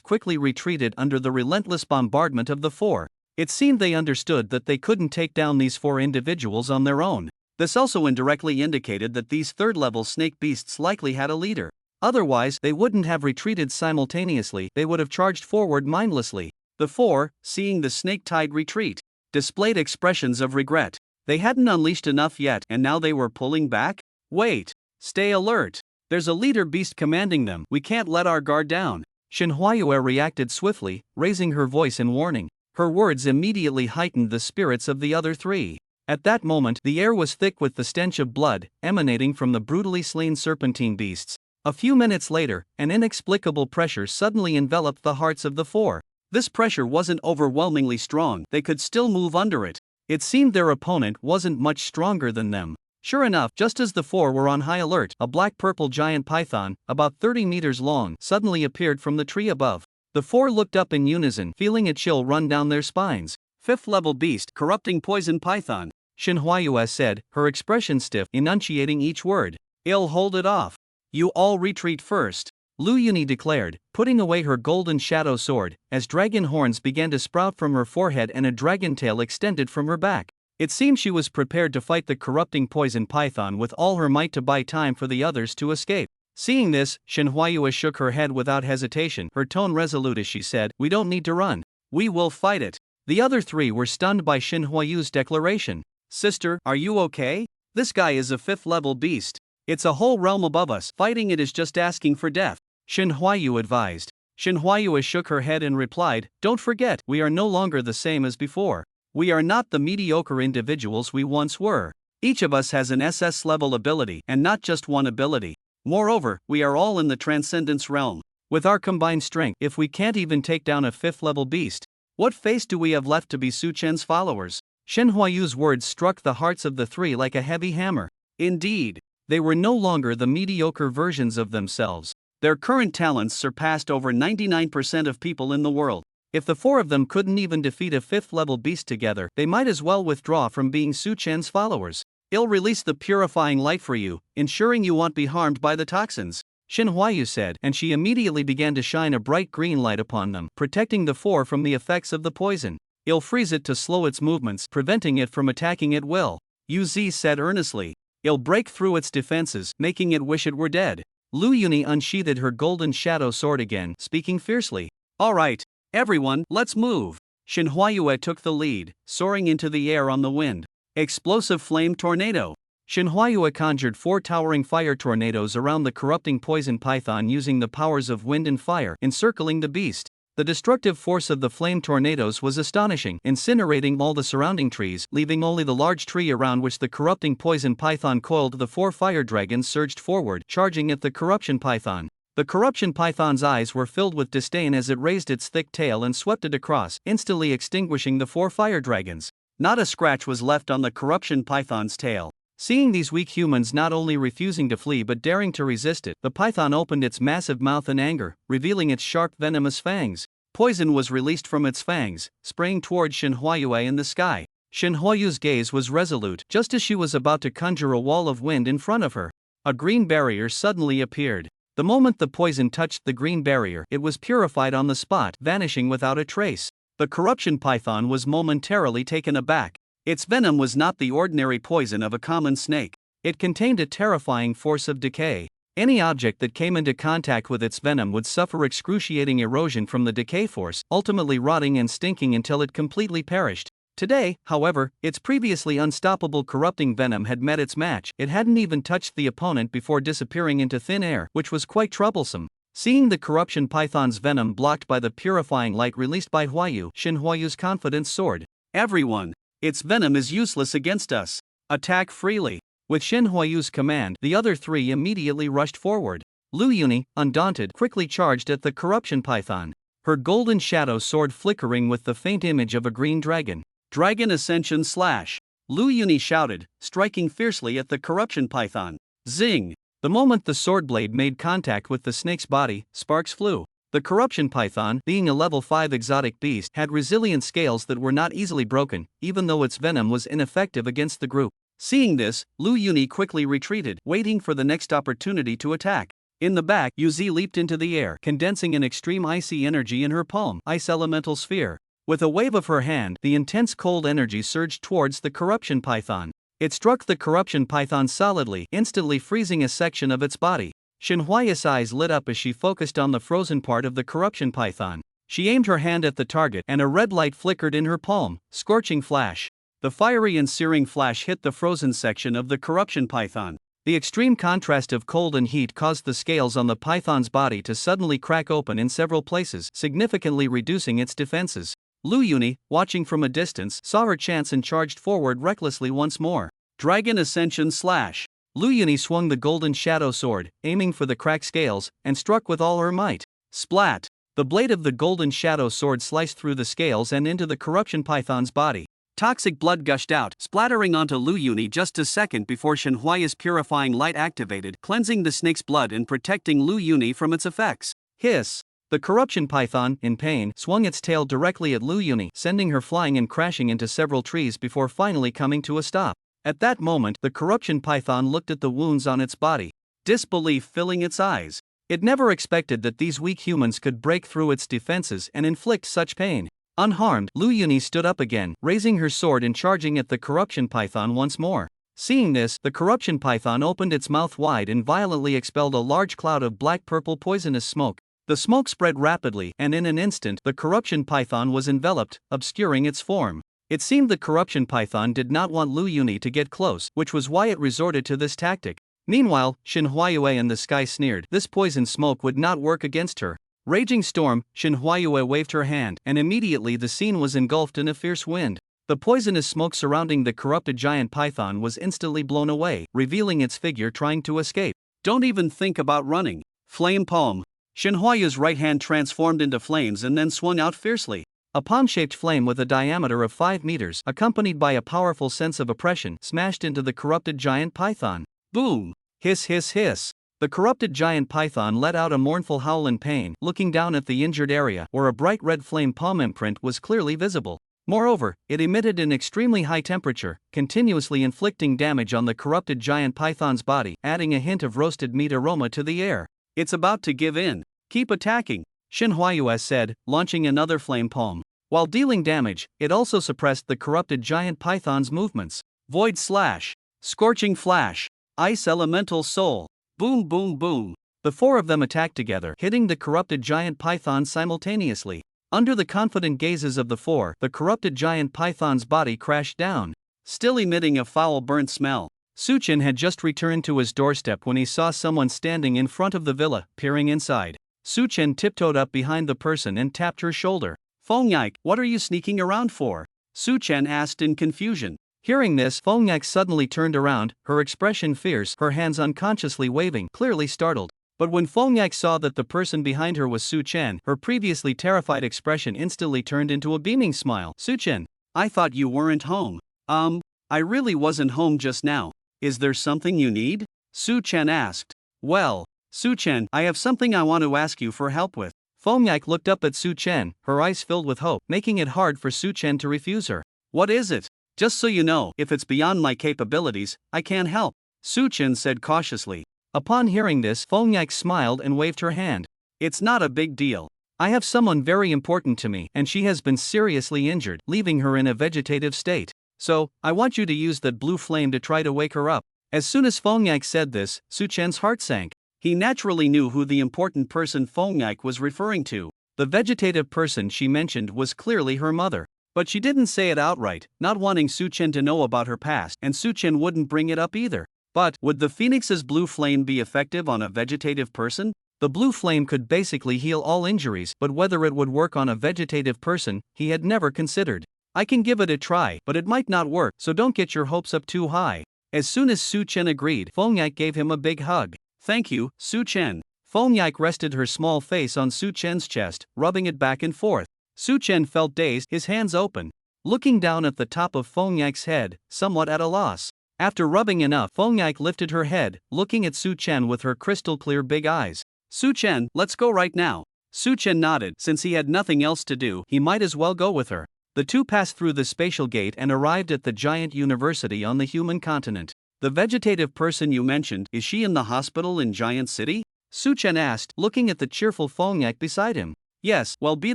quickly retreated under the relentless bombardment of the 4. It seemed they understood that they couldn't take down these 4 individuals on their own. This also indirectly indicated that these third-level snake beasts likely had a leader. Otherwise, they wouldn't have retreated simultaneously, they would have charged forward mindlessly. The 4, seeing the snake-tide retreat, displayed expressions of regret. They hadn't unleashed enough yet, and now they were pulling back? Wait! Stay alert! There's a leader beast commanding them, we can't let our guard down. Shen Huayue reacted swiftly, raising her voice in warning. Her words immediately heightened the spirits of the other 3. At that moment, the air was thick with the stench of blood, emanating from the brutally slain serpentine beasts. A few minutes later, an inexplicable pressure suddenly enveloped the hearts of the 4. This pressure wasn't overwhelmingly strong, they could still move under it. It seemed their opponent wasn't much stronger than them. Sure enough, just as the 4 were on high alert, a black-purple giant python, about 30 meters long, suddenly appeared from the tree above. The 4 looked up in unison, feeling a chill run down their spines. 5th-level beast, corrupting poison python. Shen Huayue said, her expression stiff, enunciating each word. I'll hold it off. You all retreat first. Lu Yuni declared, putting away her golden shadow sword, as dragon horns began to sprout from her forehead and a dragon tail extended from her back. It seemed she was prepared to fight the corrupting poison python with all her might to buy time for the others to escape. Seeing this, Shen Huayue shook her head without hesitation, her tone resolute as she said, we don't need to run. We will fight it. The other 3 were stunned by Shen Huayue's declaration. Sister, are you okay? This guy is a 5th-level beast. It's a whole realm above us. Fighting it is just asking for death. Shen Huayue advised. Shen Huayue shook her head and replied, don't forget, we are no longer the same as before. We are not the mediocre individuals we once were. Each of us has an SS-level ability, and not just one ability. Moreover, we are all in the transcendence realm. With our combined strength, if we can't even take down a 5th-level beast, what face do we have left to be Su Chen's followers? Shen Huayue's words struck the hearts of the 3 like a heavy hammer. Indeed, they were no longer the mediocre versions of themselves. Their current talents surpassed over 99% of people in the world. If the 4 of them couldn't even defeat a 5th-level beast together, they might as well withdraw from being Su Chen's followers. I'll release the purifying light for you, ensuring you won't be harmed by the toxins. Shen Huayue said, and she immediately began to shine a bright green light upon them, protecting the 4 from the effects of the poison. I'll freeze it to slow its movements, preventing it from attacking at will. Yu Zi said earnestly. I'll break through its defenses, making it wish it were dead. Lu Yuni unsheathed her golden shadow sword again, speaking fiercely. All right, everyone, let's move. Shen Huayue took the lead, soaring into the air on the wind. Explosive flame tornado. Shen Huayue conjured 4 towering fire tornadoes around the corrupting poison python using the powers of wind and fire, encircling the beast. The destructive force of the flame tornadoes was astonishing, incinerating all the surrounding trees, leaving only the large tree around which the corrupting poison python coiled. The 4 fire dragons surged forward, charging at the corruption python. The corruption python's eyes were filled with disdain as it raised its thick tail and swept it across, instantly extinguishing the 4 fire dragons. Not a scratch was left on the corruption python's tail. Seeing these weak humans not only refusing to flee but daring to resist it, the python opened its massive mouth in anger, revealing its sharp venomous fangs. Poison was released from its fangs, spraying toward Shen Huayue in the sky. Shen Huayue's gaze was resolute, just as she was about to conjure a wall of wind in front of her. A green barrier suddenly appeared. The moment the poison touched the green barrier, it was purified on the spot, vanishing without a trace. The corruption python was momentarily taken aback. Its venom was not the ordinary poison of a common snake. It contained a terrifying force of decay. Any object that came into contact with its venom would suffer excruciating erosion from the decay force, ultimately rotting and stinking until it completely perished. Today, however, its previously unstoppable corrupting venom had met its match. It hadn't even touched the opponent before disappearing into thin air, which was quite troublesome. Seeing the corruption python's venom blocked by the purifying light released by Huayu, Shen Huayu's confidence soared. Everyone! Its venom is useless against us. Attack freely. With Shen Huayu's command, the other 3 immediately rushed forward. Lu Yuni, undaunted, quickly charged at the corruption python. Her golden shadow sword flickering with the faint image of a green dragon. Dragon Ascension Slash! Lu Yuni shouted, striking fiercely at the corruption python. Zing! The moment the sword blade made contact with the snake's body, sparks flew. The corruption python, being a level 5 exotic beast, had resilient scales that were not easily broken, even though its venom was ineffective against the group. Seeing this, Lu Yuni quickly retreated, waiting for the next opportunity to attack. In the back, Yuzi leaped into the air, condensing an extreme icy energy in her palm, ice elemental sphere. With a wave of her hand, the intense cold energy surged towards the corruption python. It struck the corruption python solidly, instantly freezing a section of its body. Shinhwaya's eyes lit up as she focused on the frozen part of the corruption python. She aimed her hand at the target, and a red light flickered in her palm, scorching flash. The fiery and searing flash hit the frozen section of the corruption python. The extreme contrast of cold and heat caused the scales on the python's body to suddenly crack open in several places, significantly reducing its defenses. Lu Yuni, watching from a distance, saw her chance and charged forward recklessly once more. Dragon Ascension Slash. Lu Yuni swung the golden shadow sword, aiming for the cracked scales, and struck with all her might. Splat! The blade of the golden shadow sword sliced through the scales and into the corruption python's body. Toxic blood gushed out, splattering onto Lu Yuni just a second before Shinhwaya's purifying light activated, cleansing the snake's blood and protecting Lu Yuni from its effects. Hiss! The corruption python, in pain, swung its tail directly at Lu Yuni, sending her flying and crashing into several trees before finally coming to a stop. At that moment, the corruption python looked at the wounds on its body, disbelief filling its eyes. It never expected that these weak humans could break through its defenses and inflict such pain. Unharmed, Lu Yuni stood up again, raising her sword and charging at the corruption python once more. Seeing this, the corruption python opened its mouth wide and violently expelled a large cloud of black-purple poisonous smoke. The smoke spread rapidly, and in an instant, the corruption python was enveloped, obscuring its form. It seemed the corruption python did not want Lu Yuni to get close, which was why it resorted to this tactic. Meanwhile, Shinhwayue in the sky sneered. This poison smoke would not work against her. Raging storm, Shinhwayue waved her hand, and immediately the scene was engulfed in a fierce wind. The poisonous smoke surrounding the corrupted giant python was instantly blown away, revealing its figure trying to escape. Don't even think about running. Flame palm. Shinhwayue's right hand transformed into flames and then swung out fiercely. A palm-shaped flame with a diameter of 5 meters, accompanied by a powerful sense of oppression, smashed into the corrupted giant python. Boom! Hiss hiss hiss! The corrupted giant python let out a mournful howl in pain, looking down at the injured area, where a bright red flame palm imprint was clearly visible. Moreover, it emitted an extremely high temperature, continuously inflicting damage on the corrupted giant python's body, adding a hint of roasted meat aroma to the air. It's about to give in. Keep attacking, Shinhwayue said, launching another flame palm. While dealing damage, it also suppressed the corrupted giant python's movements. Void slash. Scorching flash. Ice elemental soul. Boom boom boom. The four of them attacked together, hitting the corrupted giant python simultaneously. Under the confident gazes of the four, the corrupted giant python's body crashed down, still emitting a foul burnt smell. Suchin had just returned to his doorstep when he saw someone standing in front of the villa, peering inside. Suchin tiptoed up behind the person and tapped her shoulder. Fengyak, what are you sneaking around for? Suchen asked in confusion. Hearing this, Fengyak suddenly turned around, her expression fierce, her hands unconsciously waving, clearly startled. But when Fengyak saw that the person behind her was Su Chen, her previously terrified expression instantly turned into a beaming smile. Su Chen, I thought you weren't home. I really wasn't home just now. Is there something you need? Su Chen asked. Well, Su Chen, I have something I want to ask you for help with. Fengyak looked up at Su Chen, her eyes filled with hope, making it hard for Su Chen to refuse her. What is it? Just so you know, if it's beyond my capabilities, I can't help, Su Chen said cautiously. Upon hearing this, Fengyak smiled and waved her hand. It's not a big deal. I have someone very important to me, and she has been seriously injured, leaving her in a vegetative state. So, I want you to use that blue flame to try to wake her up. As soon as Fengyak said this, Su Chen's heart sank. He naturally knew who the important person Fengyak was referring to. The vegetative person she mentioned was clearly her mother. But she didn't say it outright, not wanting Su Chen to know about her past, and Su Chen wouldn't bring it up either. But, would the Phoenix's blue flame be effective on a vegetative person? The blue flame could basically heal all injuries, but whether it would work on a vegetative person, he had never considered. I can give it a try, but it might not work, so don't get your hopes up too high. As soon as Su Chen agreed, Fengyak gave him a big hug. Thank you, Su Chen. Fengyak rested her small face on Su Chen's chest, rubbing it back and forth. Su Chen felt dazed, his hands open, looking down at the top of Fengyak's head, somewhat at a loss. After rubbing enough, Fongyak lifted her head, looking at Su Chen with her crystal-clear big eyes. Su Chen, let's go right now. Su Chen nodded. Since he had nothing else to do, he might as well go with her. The two passed through the spatial gate and arrived at the giant university on the human continent. The vegetative person you mentioned, is she in the hospital in Giant City? Su Chen asked, looking at the cheerful Fongyak beside him. Yes, well, be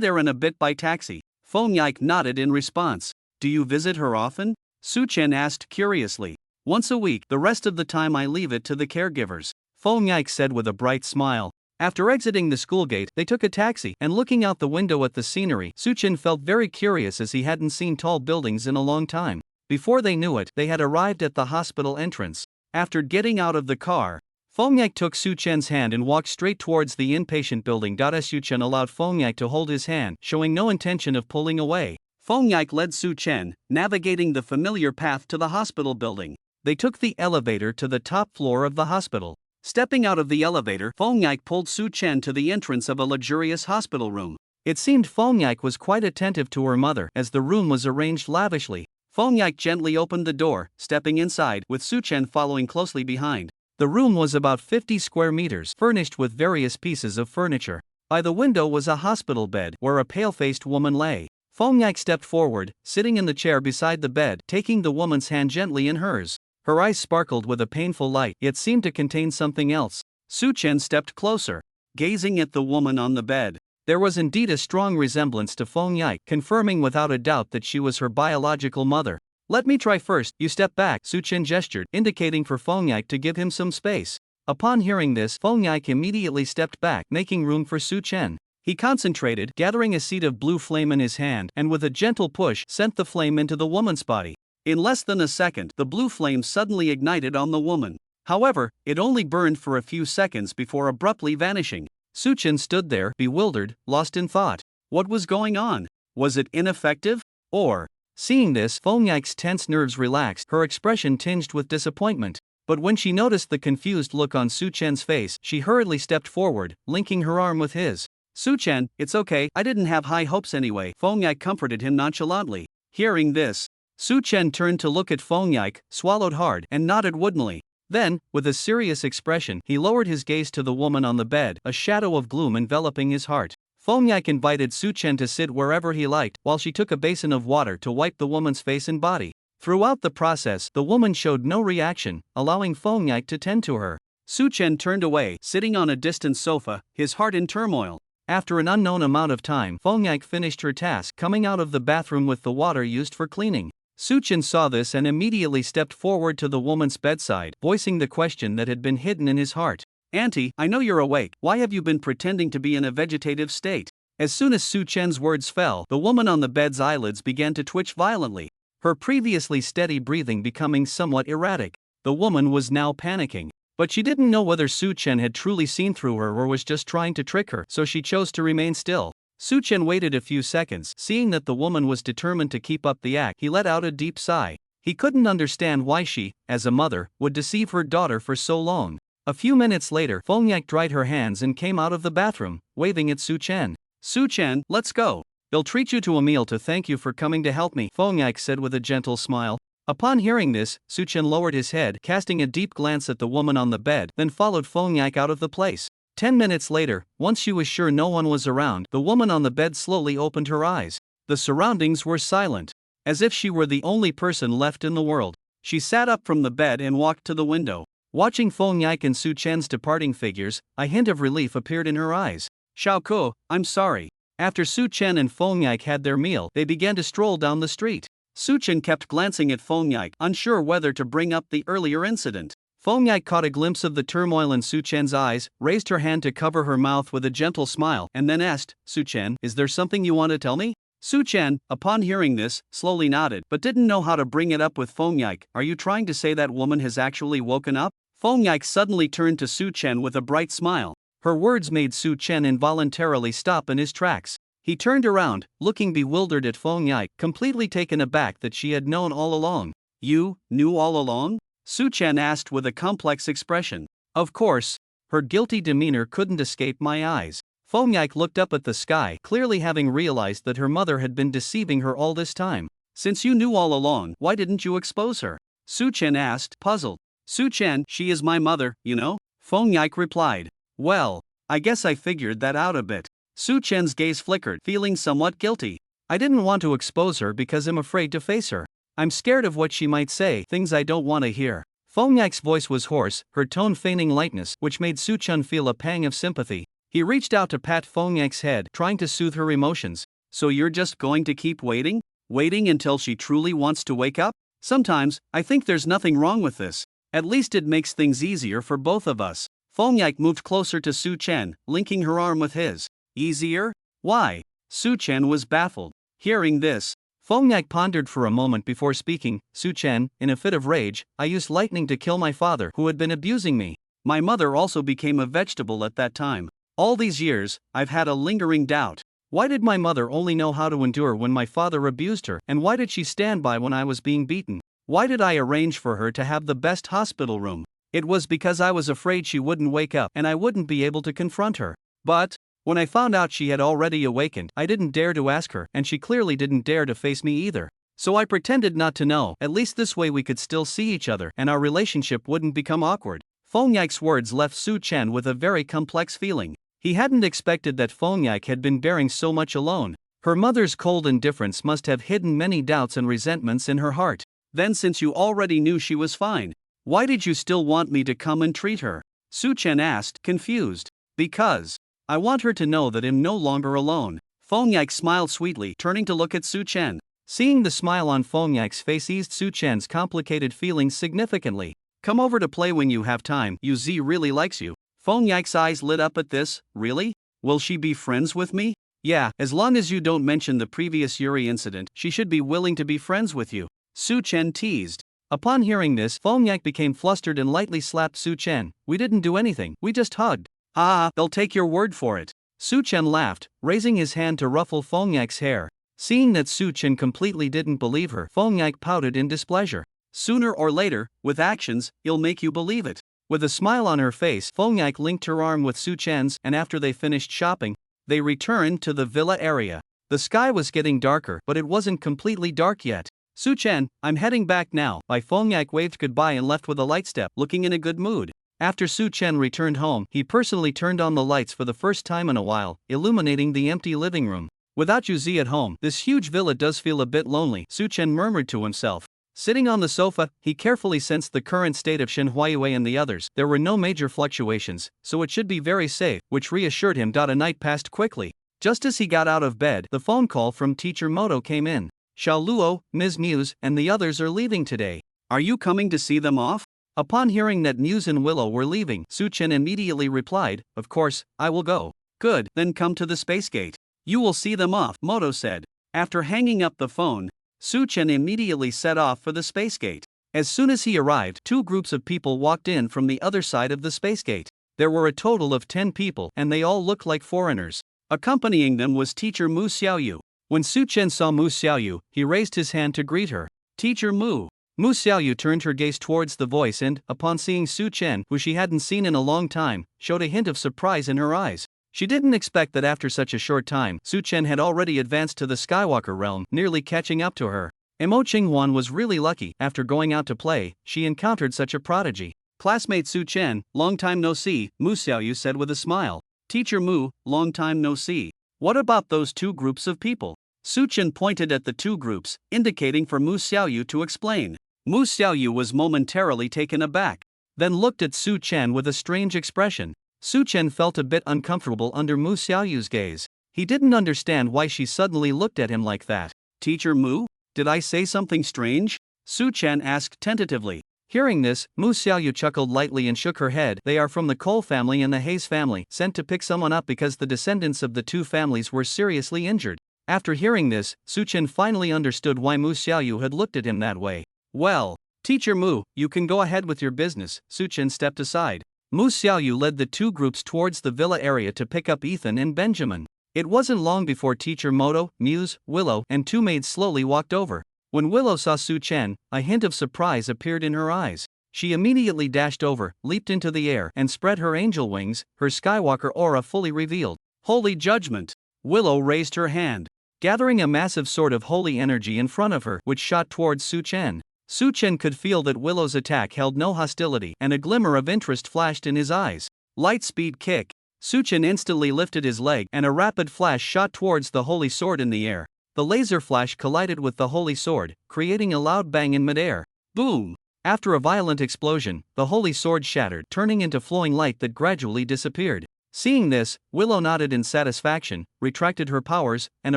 there in a bit by taxi. Fongyak nodded in response. Do you visit her often? Su Chen asked curiously. Once a week, the rest of the time I leave it to the caregivers. Fongyak said with a bright smile. After exiting the school gate, they took a taxi, and looking out the window at the scenery, Su Chen felt very curious as he hadn't seen tall buildings in a long time. Before they knew it, they had arrived at the hospital entrance. After getting out of the car, Fongyak took Su Chen's hand and walked straight towards the inpatient building. Su Chen allowed Fongyak to hold his hand, showing no intention of pulling away. Fongyak led Su Chen, navigating the familiar path to the hospital building. They took the elevator to the top floor of the hospital. Stepping out of the elevator, Fongyak pulled Su Chen to the entrance of a luxurious hospital room. It seemed Fongyak was quite attentive to her mother, as the room was arranged lavishly. Fongyak gently opened the door, stepping inside, with Su Chen following closely behind. The room was about 50 square meters, furnished with various pieces of furniture. By the window was a hospital bed, where a pale-faced woman lay. Fongyak stepped forward, sitting in the chair beside the bed, taking the woman's hand gently in hers. Her eyes sparkled with a painful light, yet seemed to contain something else. Su Chen stepped closer, gazing at the woman on the bed. There was indeed a strong resemblance to Fongyak, confirming without a doubt that she was her biological mother. Let me try first. You step back, Su Chen gestured, indicating for Fongyak to give him some space. Upon hearing this, Fongyak immediately stepped back, making room for Su Chen. He concentrated, gathering a seed of blue flame in his hand, and with a gentle push, sent the flame into the woman's body. In less than a second, the blue flame suddenly ignited on the woman. However, it only burned for a few seconds before abruptly vanishing. Su Chen stood there, bewildered, lost in thought. What was going on? Was it ineffective? Or? Seeing this, Fongyak's tense nerves relaxed, her expression tinged with disappointment. But when she noticed the confused look on Su Chen's face, she hurriedly stepped forward, linking her arm with his. Su Chen, it's okay, I didn't have high hopes anyway, Fongyak comforted him nonchalantly. Hearing this, Su Chen turned to look at Fongyak, swallowed hard, and nodded woodenly. Then, with a serious expression, he lowered his gaze to the woman on the bed, a shadow of gloom enveloping his heart. Fongyak invited Su Chen to sit wherever he liked, while she took a basin of water to wipe the woman's face and body. Throughout the process, the woman showed no reaction, allowing Fongyak to tend to her. Su Chen turned away, sitting on a distant sofa, his heart in turmoil. After an unknown amount of time, Fongyak finished her task, coming out of the bathroom with the water used for cleaning. Su Chen saw this and immediately stepped forward to the woman's bedside, voicing the question that had been hidden in his heart. Auntie, I know you're awake, why have you been pretending to be in a vegetative state? As soon as Su Chen's words fell, the woman on the bed's eyelids began to twitch violently, her previously steady breathing becoming somewhat erratic. The woman was now panicking. But she didn't know whether Su Chen had truly seen through her or was just trying to trick her, so she chose to remain still. Su Chen waited a few seconds, seeing that the woman was determined to keep up the act. He let out a deep sigh. He couldn't understand why she, as a mother, would deceive her daughter for so long. A few minutes later, Fongyak dried her hands and came out of the bathroom, waving at Su Chen. Su Chen, let's go. They'll treat you to a meal to thank you for coming to help me, Fongyak said with a gentle smile. Upon hearing this, Su Chen lowered his head, casting a deep glance at the woman on the bed, then followed Fongyak out of the place. 10 minutes later, once she was sure no one was around, the woman on the bed slowly opened her eyes. The surroundings were silent, as if she were the only person left in the world. She sat up from the bed and walked to the window. Watching Fongyak and Su Chen's departing figures, a hint of relief appeared in her eyes. Xiaoko, I'm sorry. After Su Chen and Fongyak had their meal, they began to stroll down the street. Su Chen kept glancing at Fongyak, unsure whether to bring up the earlier incident. Fongyak caught a glimpse of the turmoil in Su Chen's eyes, raised her hand to cover her mouth with a gentle smile, and then asked, Su Chen, is there something you want to tell me? Su Chen, upon hearing this, slowly nodded, but didn't know how to bring it up with Fongyak. Are you trying to say that woman has actually woken up? Fongyak suddenly turned to Su Chen with a bright smile. Her words made Su Chen involuntarily stop in his tracks. He turned around, looking bewildered at Fongyak, completely taken aback that she had known all along. You knew all along? Su Chen asked with a complex expression. Of course. Her guilty demeanor couldn't escape my eyes. Fongyak looked up at the sky, clearly having realized that her mother had been deceiving her all this time. Since you knew all along, why didn't you expose her? Su Chen asked, puzzled. Su Chen, she is my mother, you know? Feng Yike replied. Well, I guess I figured that out a bit. Su Chen's gaze flickered, feeling somewhat guilty. I didn't want to expose her because I'm afraid to face her. I'm scared of what she might say, things I don't want to hear. Feng Yike's voice was hoarse, her tone feigning lightness, which made Su Chen feel a pang of sympathy. He reached out to pat Feng Yike's head, trying to soothe her emotions. So you're just going to keep waiting? Waiting until she truly wants to wake up? Sometimes, I think there's nothing wrong with this. At least it makes things easier for both of us. Feng Yike moved closer to Su Chen, linking her arm with his. Easier? Why? Su Chen was baffled. Hearing this, Feng Yike pondered for a moment before speaking. Su Chen, in a fit of rage, I used lightning to kill my father who had been abusing me. My mother also became a vegetable at that time. All these years, I've had a lingering doubt. Why did my mother only know how to endure when my father abused her, and why did she stand by when I was being beaten? Why did I arrange for her to have the best hospital room? It was because I was afraid she wouldn't wake up and I wouldn't be able to confront her. But when I found out she had already awakened, I didn't dare to ask her, and she clearly didn't dare to face me either. So I pretended not to know, at least this way we could still see each other and our relationship wouldn't become awkward. Feng Yike's words left Su Chen with a very complex feeling. He hadn't expected that Feng Yike had been bearing so much alone. Her mother's cold indifference must have hidden many doubts and resentments in her heart. Then since you already knew she was fine, why did you still want me to come and treat her? Su Chen asked, confused. Because I want her to know that I'm no longer alone. Feng Yike smiled sweetly, turning to look at Su Chen. Seeing the smile on Feng Yike's face eased Su Chen's complicated feelings significantly. Come over to play when you have time, Yu really likes you. Feng Yike's eyes lit up at this. Really? Will she be friends with me? Yeah, as long as you don't mention the previous Yuri incident, she should be willing to be friends with you. Su Chen teased. Upon hearing this, Feng Yike became flustered and lightly slapped Su Chen. We didn't do anything, we just hugged. Ah, they'll take your word for it. Su Chen laughed, raising his hand to ruffle Feng Yike's hair. Seeing that Su Chen completely didn't believe her, Feng Yike pouted in displeasure. Sooner or later, with actions, he'll make you believe it. With a smile on her face, Feng Yike linked her arm with Su Chen's, and after they finished shopping, they returned to the villa area. The sky was getting darker, but it wasn't completely dark yet. Su Chen, I'm heading back now. Feng Yike waved goodbye and left with a light step, looking in a good mood. After Su Chen returned home, he personally turned on the lights for the first time in a while, illuminating the empty living room. Without Yuzi at home, this huge villa does feel a bit lonely, Su Chen murmured to himself. Sitting on the sofa, he carefully sensed the current state of Shen Huayue and the others. There were no major fluctuations, so it should be very safe, which reassured him. A night passed quickly. Just as he got out of bed, the phone call from Teacher Moto came in. Xiao Luo, Ms. Muse, and the others are leaving today. Are you coming to see them off? Upon hearing that Muse and Willow were leaving, Su Chen immediately replied, of course, I will go. Good, then come to the space gate. You will see them off, Moto said. After hanging up the phone, Su Chen immediately set off for the space gate. As soon as he arrived, two groups of people walked in from the other side of the space gate. There were a total of 10 people, and they all looked like foreigners. Accompanying them was Teacher Mu Xiaoyu. When Su Chen saw Mu Xiaoyu, he raised his hand to greet her. Teacher Mu. Mu Xiaoyu turned her gaze towards the voice and, upon seeing Su Chen, who she hadn't seen in a long time, showed a hint of surprise in her eyes. She didn't expect that after such a short time, Su Chen had already advanced to the Skywalker realm, nearly catching up to her. Emo Qinghuan was really lucky. After going out to play, she encountered such a prodigy. Classmate Su Chen, long time no see, Mu Xiaoyu said with a smile. Teacher Mu, long time no see. What about those two groups of people? Su Chen pointed at the two groups, indicating for Mu Xiaoyu to explain. Mu Xiaoyu was momentarily taken aback, then looked at Su Chen with a strange expression. Su Chen felt a bit uncomfortable under Mu Xiaoyu's gaze. He didn't understand why she suddenly looked at him like that. Teacher Mu? Did I say something strange? Su Chen asked tentatively. Hearing this, Mu Xiaoyu chuckled lightly and shook her head. They are from the Cole family and the Hayes family, sent to pick someone up because the descendants of the two families were seriously injured. After hearing this, Su Chen finally understood why Mu Xiaoyu had looked at him that way. Well, Teacher Mu, you can go ahead with your business. Su Chen stepped aside. Mu Xiaoyu led the two groups towards the villa area to pick up Ethan and Benjamin. It wasn't long before Teacher Moto, Muse, Willow, and two maids slowly walked over. When Willow saw Su Chen, a hint of surprise appeared in her eyes. She immediately dashed over, leaped into the air, and spread her angel wings, her Skywalker aura fully revealed. Holy judgment! Willow raised her hand, gathering a massive sword of holy energy in front of her, which shot towards Su Chen. Su Chen could feel that Willow's attack held no hostility, and a glimmer of interest flashed in his eyes. Light speed kick. Su Chen instantly lifted his leg, and a rapid flash shot towards the holy sword in the air. The laser flash collided with the holy sword, creating a loud bang in midair. Boom! After a violent explosion, the holy sword shattered, turning into flowing light that gradually disappeared. Seeing this, Willow nodded in satisfaction, retracted her powers, and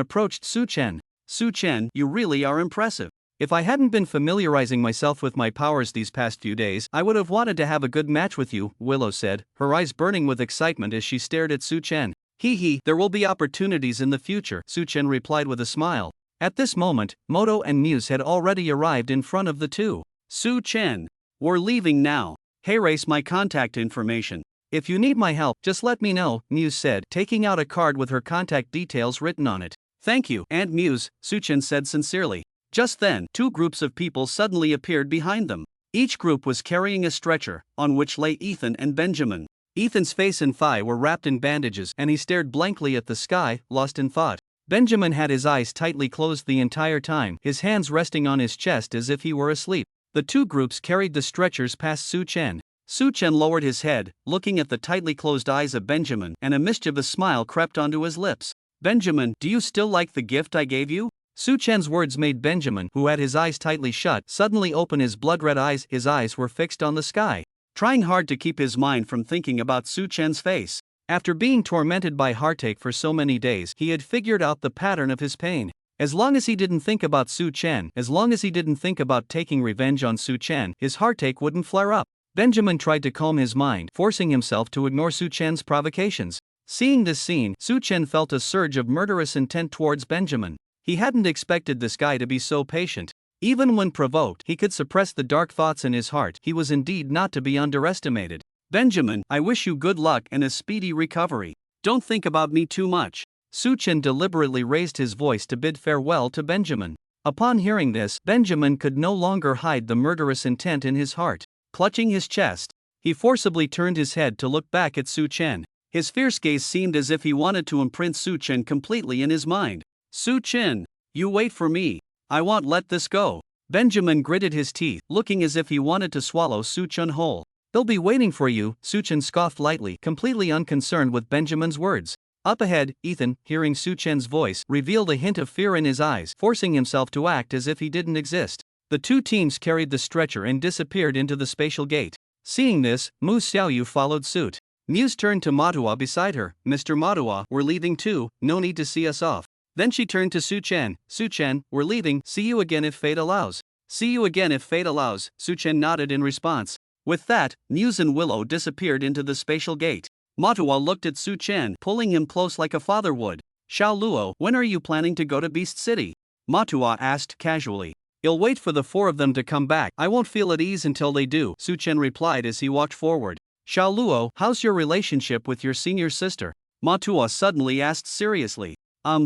approached Su Chen. Su Chen, you really are impressive. If I hadn't been familiarizing myself with my powers these past few days, I would have wanted to have a good match with you, Willow said, her eyes burning with excitement as she stared at Su Chen. Hee, there will be opportunities in the future, Su Chen replied with a smile. At this moment, Moto and Muse had already arrived in front of the two. Su Chen, we're leaving now. Here is my contact information. If you need my help, just let me know, Muse said, taking out a card with her contact details written on it. Thank you, Aunt Muse, Su Chen said sincerely. Just then, two groups of people suddenly appeared behind them. Each group was carrying a stretcher, on which lay Ethan and Benjamin. Ethan's face and thigh were wrapped in bandages, and he stared blankly at the sky, lost in thought. Benjamin had his eyes tightly closed the entire time, his hands resting on his chest as if he were asleep. The two groups carried the stretchers past Su Chen. Su Chen lowered his head, looking at the tightly closed eyes of Benjamin, and a mischievous smile crept onto his lips. Benjamin, do you still like the gift I gave you? Su Chen's words made Benjamin, who had his eyes tightly shut, suddenly open his blood-red eyes. His eyes were fixed on the sky, trying hard to keep his mind from thinking about Su Chen's face. After being tormented by heartache for so many days, he had figured out the pattern of his pain. As long as he didn't think about Su Chen, as long as he didn't think about taking revenge on Su Chen, his heartache wouldn't flare up. Benjamin tried to calm his mind, forcing himself to ignore Su Chen's provocations. Seeing this scene, Su Chen felt a surge of murderous intent towards Benjamin. He hadn't expected this guy to be so patient. Even when provoked, he could suppress the dark thoughts in his heart. He was indeed not to be underestimated. Benjamin, I wish you good luck and a speedy recovery. Don't think about me too much. Su Chen deliberately raised his voice to bid farewell to Benjamin. Upon hearing this, Benjamin could no longer hide the murderous intent in his heart. Clutching his chest, he forcibly turned his head to look back at Su Chen. His fierce gaze seemed as if he wanted to imprint Su Chen completely in his mind. Su Chen, you wait for me. I won't let this go. Benjamin gritted his teeth, looking as if he wanted to swallow Su Chen whole. They'll be waiting for you, Su Chen scoffed lightly, completely unconcerned with Benjamin's words. Up ahead, Ethan, hearing Su Chen's voice, revealed a hint of fear in his eyes, forcing himself to act as if he didn't exist. The two teams carried the stretcher and disappeared into the spatial gate. Seeing this, Mu Xiaoyu followed suit. Muse turned to Manhwa beside her. Mr. Manhwa, we're leaving too, no need to see us off. Then she turned to Su Chen. Su Chen, we're leaving, see you again if fate allows. See you again if fate allows, Su Chen nodded in response. With that, Muse and Willow disappeared into the spatial gate. Manhwa looked at Su Chen, pulling him close like a father would. Xiao Luo, when are you planning to go to Beast City? Manhwa asked casually. You'll wait for the four of them to come back. I won't feel at ease until they do, Su Chen replied as he walked forward. Xiao Luo, how's your relationship with your senior sister? Manhwa suddenly asked seriously.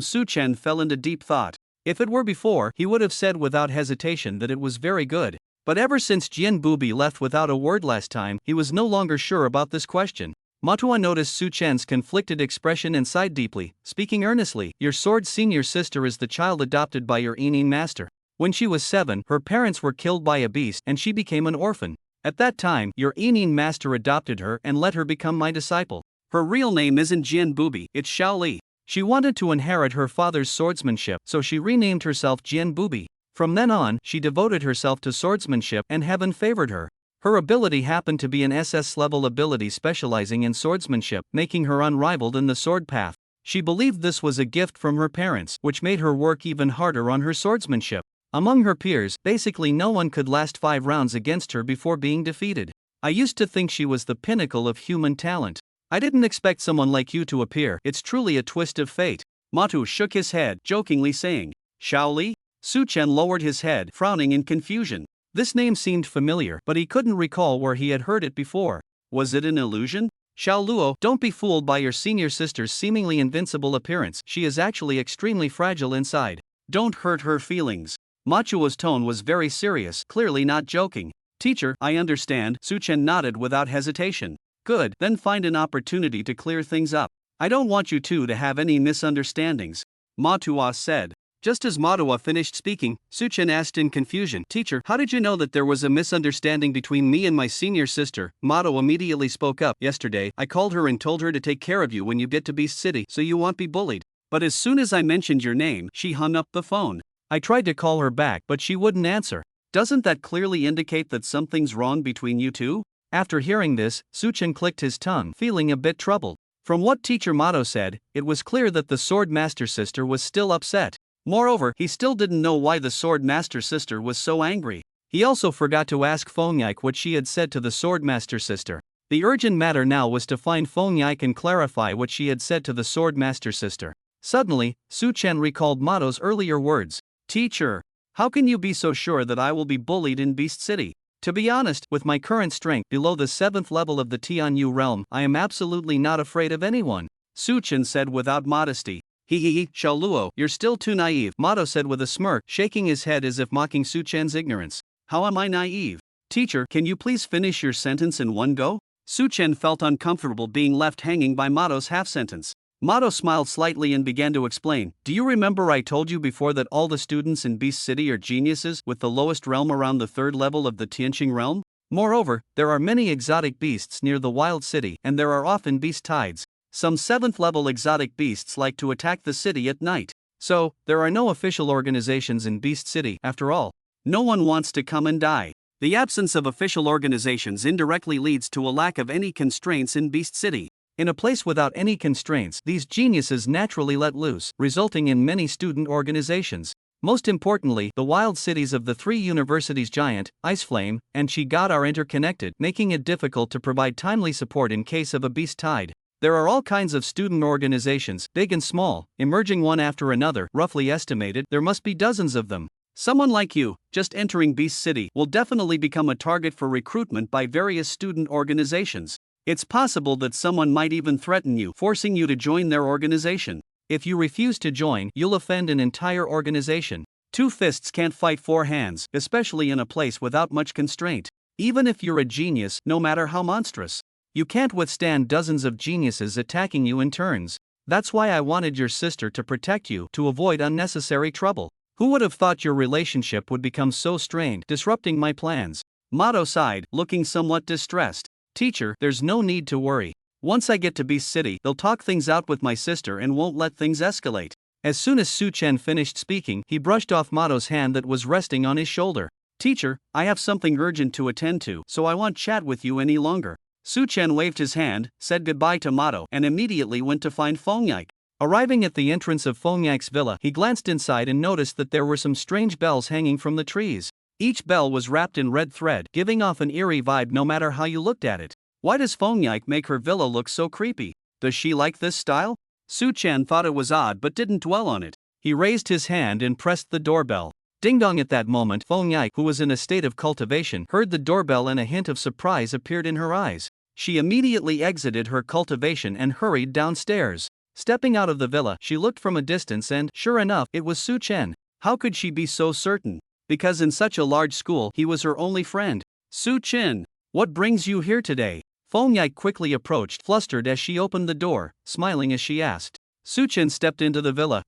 Su Chen fell into deep thought. If it were before, he would have said without hesitation that it was very good. But ever since Jian Bubi left without a word last time, he was no longer sure about this question. Manhwa noticed Su Chen's conflicted expression and sighed deeply, speaking earnestly. Your sword's senior sister is the child adopted by your Enin master. When she was 7, her parents were killed by a beast and she became an orphan. At that time, your Enin master adopted her and let her become my disciple. Her real name isn't Jian Bubi, it's Xiao Li. She wanted to inherit her father's swordsmanship, so she renamed herself Jian Bubi. From then on, she devoted herself to swordsmanship and heaven favored her. Her ability happened to be an SS-level ability specializing in swordsmanship, making her unrivaled in the sword path. She believed this was a gift from her parents, which made her work even harder on her swordsmanship. Among her peers, basically no one could last 5 rounds against her before being defeated. I used to think she was the pinnacle of human talent. I didn't expect someone like you to appear. It's truly a twist of fate. Manhwa shook his head, jokingly saying, Xiao Li? Su Chen lowered his head, frowning in confusion. This name seemed familiar, but he couldn't recall where he had heard it before. Was it an illusion? Xiao Luo, don't be fooled by your senior sister's seemingly invincible appearance. She is actually extremely fragile inside. Don't hurt her feelings. Manhwa's tone was very serious, clearly not joking. Teacher, I understand, Su Chen nodded without hesitation. Good, then find an opportunity to clear things up. I don't want you two to have any misunderstandings. Manhwa said. Just as Manhwa finished speaking, Suchen asked in confusion, "Teacher, how did you know that there was a misunderstanding between me and my senior sister?" Manhwa immediately spoke up. "Yesterday, I called her and told her to take care of you when you get to Beast City so you won't be bullied. But as soon as I mentioned your name, she hung up the phone. I tried to call her back but she wouldn't answer. Doesn't that clearly indicate that something's wrong between you two?" After hearing this, Suchen clicked his tongue, feeling a bit troubled. From what Teacher Mato said, it was clear that the Sword Master sister was still upset. Moreover, he still didn't know why the Sword Master sister was so angry. He also forgot to ask Fongyike what she had said to the Sword Master sister. The urgent matter now was to find Fongyike and clarify what she had said to the Sword Master sister. Suddenly, Suchen recalled Mato's earlier words. "Teacher, how can you be so sure that I will be bullied in Beast City? To be honest, with my current strength below the 7th level of the Tianyu realm, I am absolutely not afraid of anyone," Suchen said without modesty. "Hee, Xiaoluo, you're still too naive," Mato said with a smirk, shaking his head as if mocking Suchen's ignorance. "How am I naive? Teacher, can you please finish your sentence in one go?" Suchen felt uncomfortable being left hanging by Mato's half-sentence. Mato smiled slightly and began to explain. "Do you remember I told you before that all the students in Beast City are geniuses with the lowest realm around the 3rd level of the Tianqing realm? Moreover, there are many exotic beasts near the Wild City and there are often beast tides. Some 7th level exotic beasts like to attack the city at night. So, there are no official organizations in Beast City after all. No one wants to come and die. The absence of official organizations indirectly leads to a lack of any constraints in Beast City. In a place without any constraints, these geniuses naturally let loose, resulting in many student organizations. Most importantly, the wild cities of the 3 universities Giant, Iceflame, and Chigat are interconnected, making it difficult to provide timely support in case of a beast tide. There are all kinds of student organizations, big and small, emerging one after another. Roughly estimated, there must be dozens of them. Someone like you, just entering Beast City, will definitely become a target for recruitment by various student organizations. It's possible that someone might even threaten you, forcing you to join their organization. If you refuse to join, you'll offend an entire organization. 2 fists can't fight 4 hands, especially in a place without much constraint. Even if you're a genius, no matter how monstrous, you can't withstand dozens of geniuses attacking you in turns. That's why I wanted your sister to protect you, to avoid unnecessary trouble. Who would have thought your relationship would become so strained, disrupting my plans?" Mato sighed, looking somewhat distressed. "Teacher, there's no need to worry. Once I get to Beast City, they'll talk things out with my sister and won't let things escalate." As soon as Suchen finished speaking, he brushed off Mato's hand that was resting on his shoulder. "Teacher, I have something urgent to attend to, so I won't chat with you any longer." Suchen waved his hand, said goodbye to Mato, and immediately went to find Fongyike. Arriving at the entrance of Fongyike's villa, he glanced inside and noticed that there were some strange bells hanging from the trees. Each bell was wrapped in red thread, giving off an eerie vibe no matter how you looked at it. Why does Fongyike make her villa look so creepy? Does she like this style? Suchen thought it was odd but didn't dwell on it. He raised his hand and pressed the doorbell. Ding dong! At that moment, Fongyike, who was in a state of cultivation, heard the doorbell and a hint of surprise appeared in her eyes. She immediately exited her cultivation and hurried downstairs. Stepping out of the villa, she looked from a distance and, sure enough, it was Suchen. How could she be so certain? Because in such a large school, he was her only friend. "Suchen, what brings you here today?" Fongyike quickly approached, flustered as she opened the door, smiling as she asked. Suchen stepped into the villa.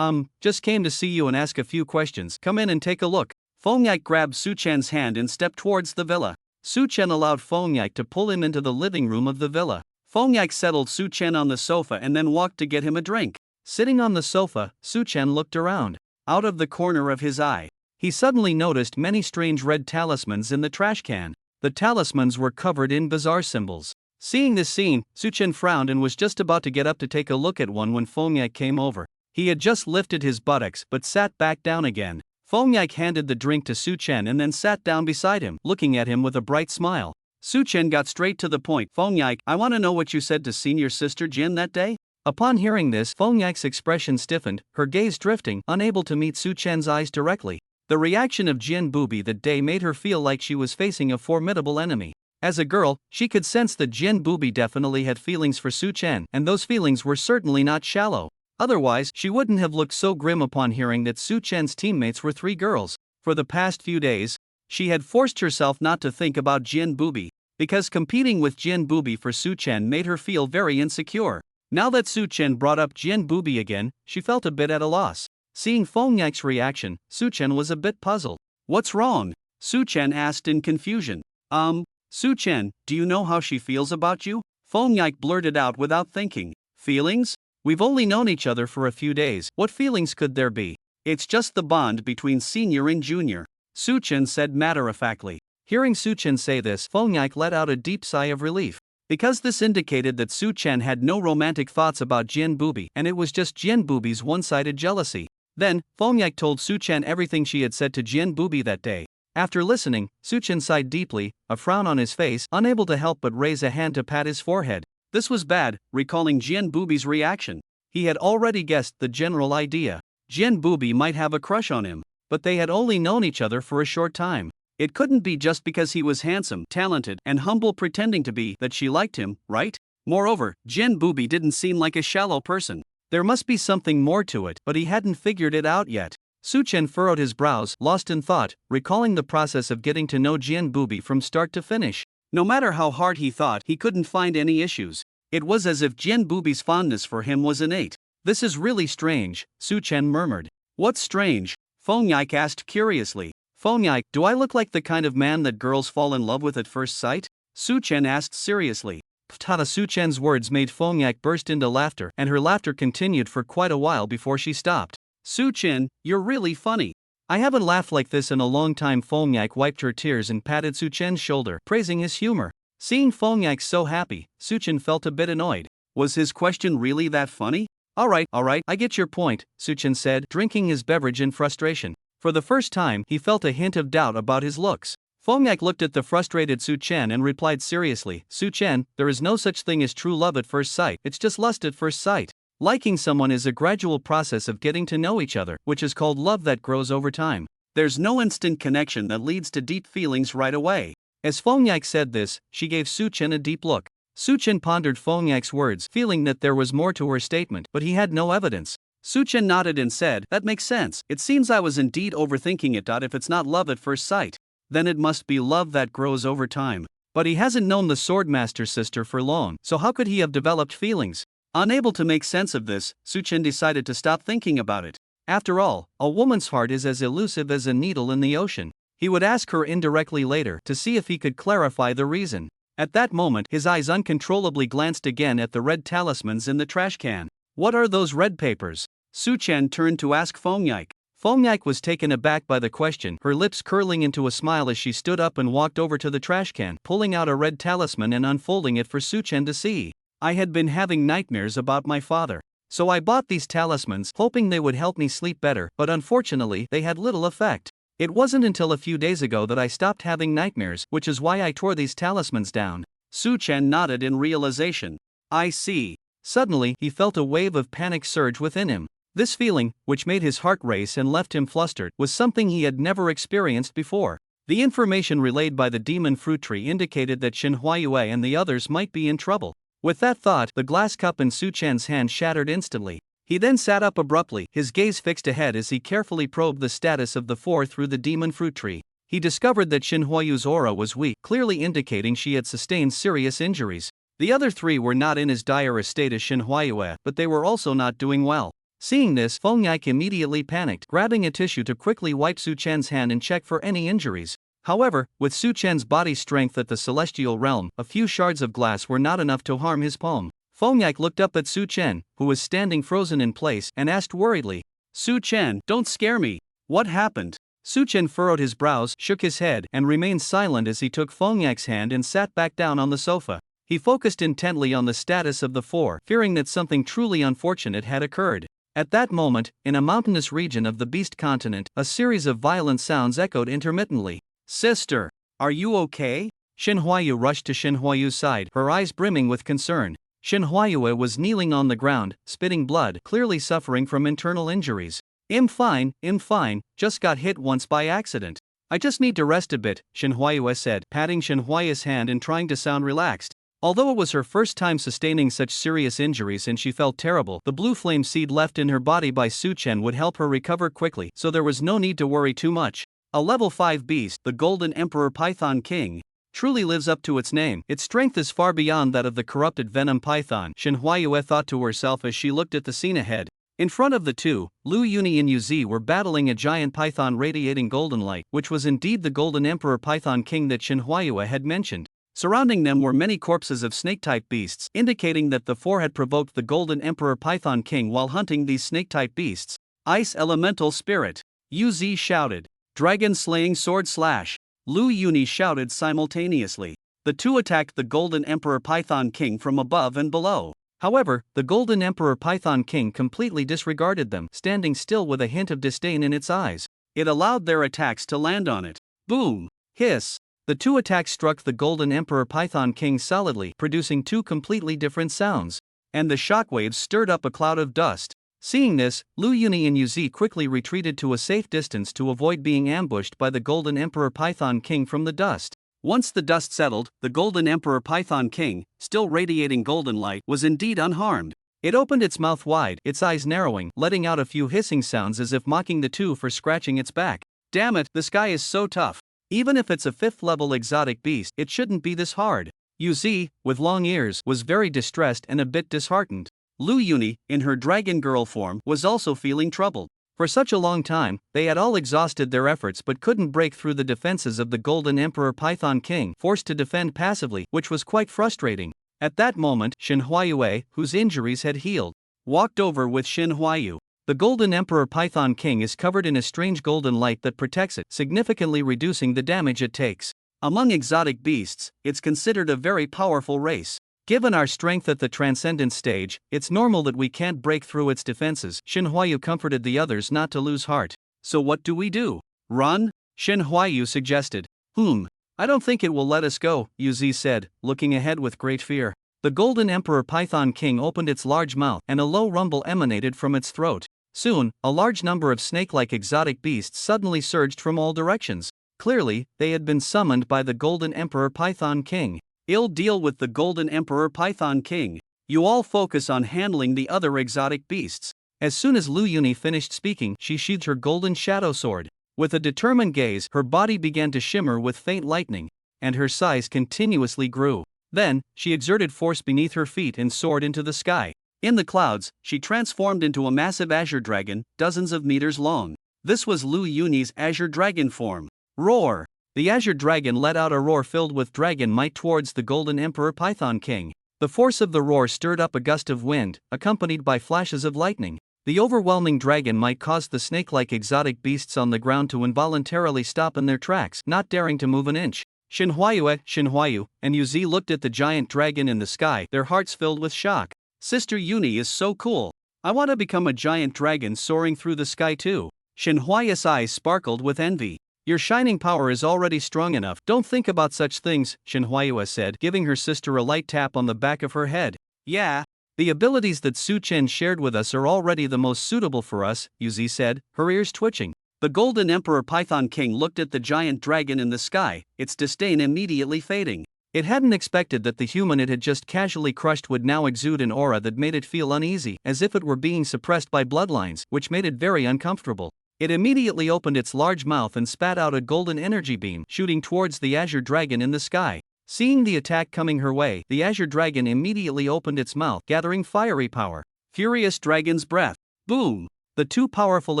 Just came to see you and ask a few questions. Come in and take a look." Fongyike grabbed Suchen's hand and stepped towards the villa. Suchen allowed Fongyike to pull him into the living room of the villa. Fongyike settled Suchen on the sofa and then walked to get him a drink. Sitting on the sofa, Suchen looked around. Out of the corner of his eye, he suddenly noticed many strange red talismans in the trash can. The talismans were covered in bizarre symbols. Seeing this scene, Suchen frowned and was just about to get up to take a look at one when Fongyike came over. He had just lifted his buttocks but sat back down again. Fongyike handed the drink to Suchen and then sat down beside him, looking at him with a bright smile. Suchen got straight to the point. "Fongyike, I want to know what you said to senior sister Jin that day?" Upon hearing this, Fongyike's expression stiffened, her gaze drifting, unable to meet Suchen's eyes directly. The reaction of Jin Booby that day made her feel like she was facing a formidable enemy. As a girl, she could sense that Jin Booby definitely had feelings for Suchen, and those feelings were certainly not shallow. Otherwise, she wouldn't have looked so grim upon hearing that Suchen's teammates were 3 girls. For the past few days, she had forced herself not to think about Jin Booby, because competing with Jin Booby for Suchen made her feel very insecure. Now that Suchen brought up Jin Booby again, she felt a bit at a loss. Seeing Fongyak's reaction, Suchen was a bit puzzled. What's wrong? Suchen asked in confusion. Suchen, do you know how she feels about you? Fongyak blurted out without thinking. Feelings? We've only known each other for a few days, what feelings could there be? It's just the bond between senior and junior, Suchen said matter-of-factly. Hearing Suchen say this, Fongyak let out a deep sigh of relief. Because this indicated that Suchen had no romantic thoughts about Jianbubi, and it was just Jianbubi's one-sided jealousy. Then, Fongyak told Suchen everything she had said to Jianbubi that day. After listening, Suchen sighed deeply, a frown on his face, unable to help but raise a hand to pat his forehead. This was bad, recalling Jianbubi's reaction. He had already guessed the general idea. Jianbubi might have a crush on him, but they had only known each other for a short time. It couldn't be just because he was handsome, talented, and humble pretending to be that she liked him, right? Moreover, Jianbubi didn't seem like a shallow person. There must be something more to it, but he hadn't figured it out yet. Suchen furrowed his brows, lost in thought, recalling the process of getting to know Jianbubi from start to finish. No matter how hard he thought, he couldn't find any issues. It was as if Jianbubi's fondness for him was innate. This is really strange, Suchen murmured. What's strange? Fongyak asked curiously. Fongyak, do I look like the kind of man that girls fall in love with at first sight? Suchen asked seriously. Ptata Suchen's words made Fongyak burst into laughter, and her laughter continued for quite a while before she stopped. Suchen, you're really funny. I haven't laughed like this in a long time. Fongyak wiped her tears and patted Suchen's shoulder, praising his humor. Seeing Fongyak so happy, Suchen felt a bit annoyed. Was his question really that funny? Alright, I get your point, Suchen said, drinking his beverage in frustration. For the first time, he felt a hint of doubt about his looks. Fongyak looked at the frustrated Suchen and replied seriously, Suchen, there is no such thing as true love at first sight, it's just lust at first sight. Liking someone is a gradual process of getting to know each other, which is called love that grows over time. There's no instant connection that leads to deep feelings right away. As Fongyak said this, she gave Suchen a deep look. Suchen pondered Fongyak's words, feeling that there was more to her statement, but he had no evidence. Suchen nodded and said, that makes sense. It seems I was indeed overthinking it. If it's not love at first sight, then it must be love that grows over time. But he hasn't known the Swordmaster's sister for long, so how could he have developed feelings? Unable to make sense of this, Suchen decided to stop thinking about it. After all, a woman's heart is as elusive as a needle in the ocean. He would ask her indirectly later to see if he could clarify the reason. At that moment, his eyes uncontrollably glanced again at the red talismans in the trash can. What are those red papers? Suchen turned to ask Fongyak. Fongyak was taken aback by the question, her lips curling into a smile as she stood up and walked over to the trash can, pulling out a red talisman and unfolding it for Suchen to see. I had been having nightmares about my father. So I bought these talismans, hoping they would help me sleep better, but unfortunately, they had little effect. It wasn't until a few days ago that I stopped having nightmares, which is why I tore these talismans down. Suchen nodded in realization. I see. Suddenly, he felt a wave of panic surge within him. This feeling, which made his heart race and left him flustered, was something he had never experienced before. The information relayed by the demon fruit tree indicated that Shin Huayue and the others might be in trouble. With that thought, the glass cup in Suchen's hand shattered instantly. He then sat up abruptly, his gaze fixed ahead as he carefully probed the status of the four through the demon fruit tree. He discovered that Shin Huayue's aura was weak, clearly indicating she had sustained serious injuries. The other three were not in as dire a state as Shin Huayue, but they were also not doing well. Seeing this, Fongyak immediately panicked, grabbing a tissue to quickly wipe Suchen's hand and check for any injuries. However, with Suchen's body strength at the celestial realm, a few shards of glass were not enough to harm his palm. Fongyak looked up at Suchen, who was standing frozen in place, and asked worriedly, Suchen, don't scare me. What happened? Suchen furrowed his brows, shook his head, and remained silent as he took Fongyak's hand and sat back down on the sofa. He focused intently on the status of the four, fearing that something truly unfortunate had occurred. At that moment, in a mountainous region of the Beast Continent, a series of violent sounds echoed intermittently. Sister, are you okay? Shin Huayue rushed to Shin Huayue's side, her eyes brimming with concern. Shin Huayue was kneeling on the ground, spitting blood, clearly suffering from internal injuries. I'm fine, just got hit once by accident. I just need to rest a bit, Shin Huayue said, patting Shin Huayue's hand and trying to sound relaxed. Although it was her first time sustaining such serious injuries and she felt terrible, the blue flame seed left in her body by Suchen would help her recover quickly, so there was no need to worry too much. A level 5 beast, the Golden Emperor Python King, truly lives up to its name. Its strength is far beyond that of the corrupted venom python, Shin Huayue thought to herself as she looked at the scene ahead. In front of the two, Lu Yuni and Yuzi were battling a giant python radiating golden light, which was indeed the Golden Emperor Python King that Shin Huayue had mentioned. Surrounding them were many corpses of snake-type beasts, indicating that the four had provoked the Golden Emperor Python King while hunting these snake-type beasts. Ice Elemental Spirit! Yuzi shouted. Dragon Slaying Sword Slash! Lu Yuni shouted simultaneously. The two attacked the Golden Emperor Python King from above and below. However, the Golden Emperor Python King completely disregarded them, standing still with a hint of disdain in its eyes. It allowed their attacks to land on it. Boom! Hiss! The two attacks struck the Golden Emperor Python King solidly, producing two completely different sounds. And the shockwaves stirred up a cloud of dust. Seeing this, Lu Yuni and Yuzi quickly retreated to a safe distance to avoid being ambushed by the Golden Emperor Python King from the dust. Once the dust settled, the Golden Emperor Python King, still radiating golden light, was indeed unharmed. It opened its mouth wide, its eyes narrowing, letting out a few hissing sounds as if mocking the two for scratching its back. Damn it, this guy is so tough. Even if it's a 5th-level exotic beast, it shouldn't be this hard. Yuzi, with long ears, was very distressed and a bit disheartened. Lu Yuni, in her dragon girl form, was also feeling troubled. For such a long time, they had all exhausted their efforts but couldn't break through the defenses of the Golden Emperor Python King, forced to defend passively, which was quite frustrating. At that moment, Shin Huayue, whose injuries had healed, walked over with Shin Huayu. The Golden Emperor Python King is covered in a strange golden light that protects it, significantly reducing the damage it takes. Among exotic beasts, it's considered a very powerful race. Given our strength at the Transcendence stage, it's normal that we can't break through its defenses. Shin Huayu comforted the others not to lose heart. So what do we do? Run? Shin Huayu suggested. I don't think it will let us go, Yuzi said, looking ahead with great fear. The Golden Emperor Python King opened its large mouth and a low rumble emanated from its throat. Soon, a large number of snake-like exotic beasts suddenly surged from all directions. Clearly, they had been summoned by the Golden Emperor Python King. Ill deal with the Golden Emperor Python King. You all focus on handling the other exotic beasts. As soon as Lu Yuni finished speaking, she sheathed her golden shadow sword. With a determined gaze, her body began to shimmer with faint lightning, and her size continuously grew. Then, she exerted force beneath her feet and soared into the sky. In the clouds, she transformed into a massive azure dragon, dozens of meters long. This was Lu Yuni's azure dragon form. Roar! The azure dragon let out a roar filled with dragon might towards the Golden Emperor Python King. The force of the roar stirred up a gust of wind, accompanied by flashes of lightning. The overwhelming dragon might caused the snake-like exotic beasts on the ground to involuntarily stop in their tracks, not daring to move an inch. Shin Huayu, and Yuzi looked at the giant dragon in the sky, their hearts filled with shock. Sister Yuni is so cool. I want to become a giant dragon soaring through the sky too. Shin Huayu's eyes sparkled with envy. Your shining power is already strong enough. Don't think about such things, Shin Huayu said, giving her sister a light tap on the back of her head. Yeah. The abilities that Su Chen shared with us are already the most suitable for us, Yuzi said, her ears twitching. The Golden Emperor Python King looked at the giant dragon in the sky, its disdain immediately fading. It hadn't expected that the human it had just casually crushed would now exude an aura that made it feel uneasy, as if it were being suppressed by bloodlines, which made it very uncomfortable. It immediately opened its large mouth and spat out a golden energy beam, shooting towards the azure dragon in the sky. Seeing the attack coming her way, the azure dragon immediately opened its mouth, gathering fiery power. Furious Dragon's Breath. Boom! The two powerful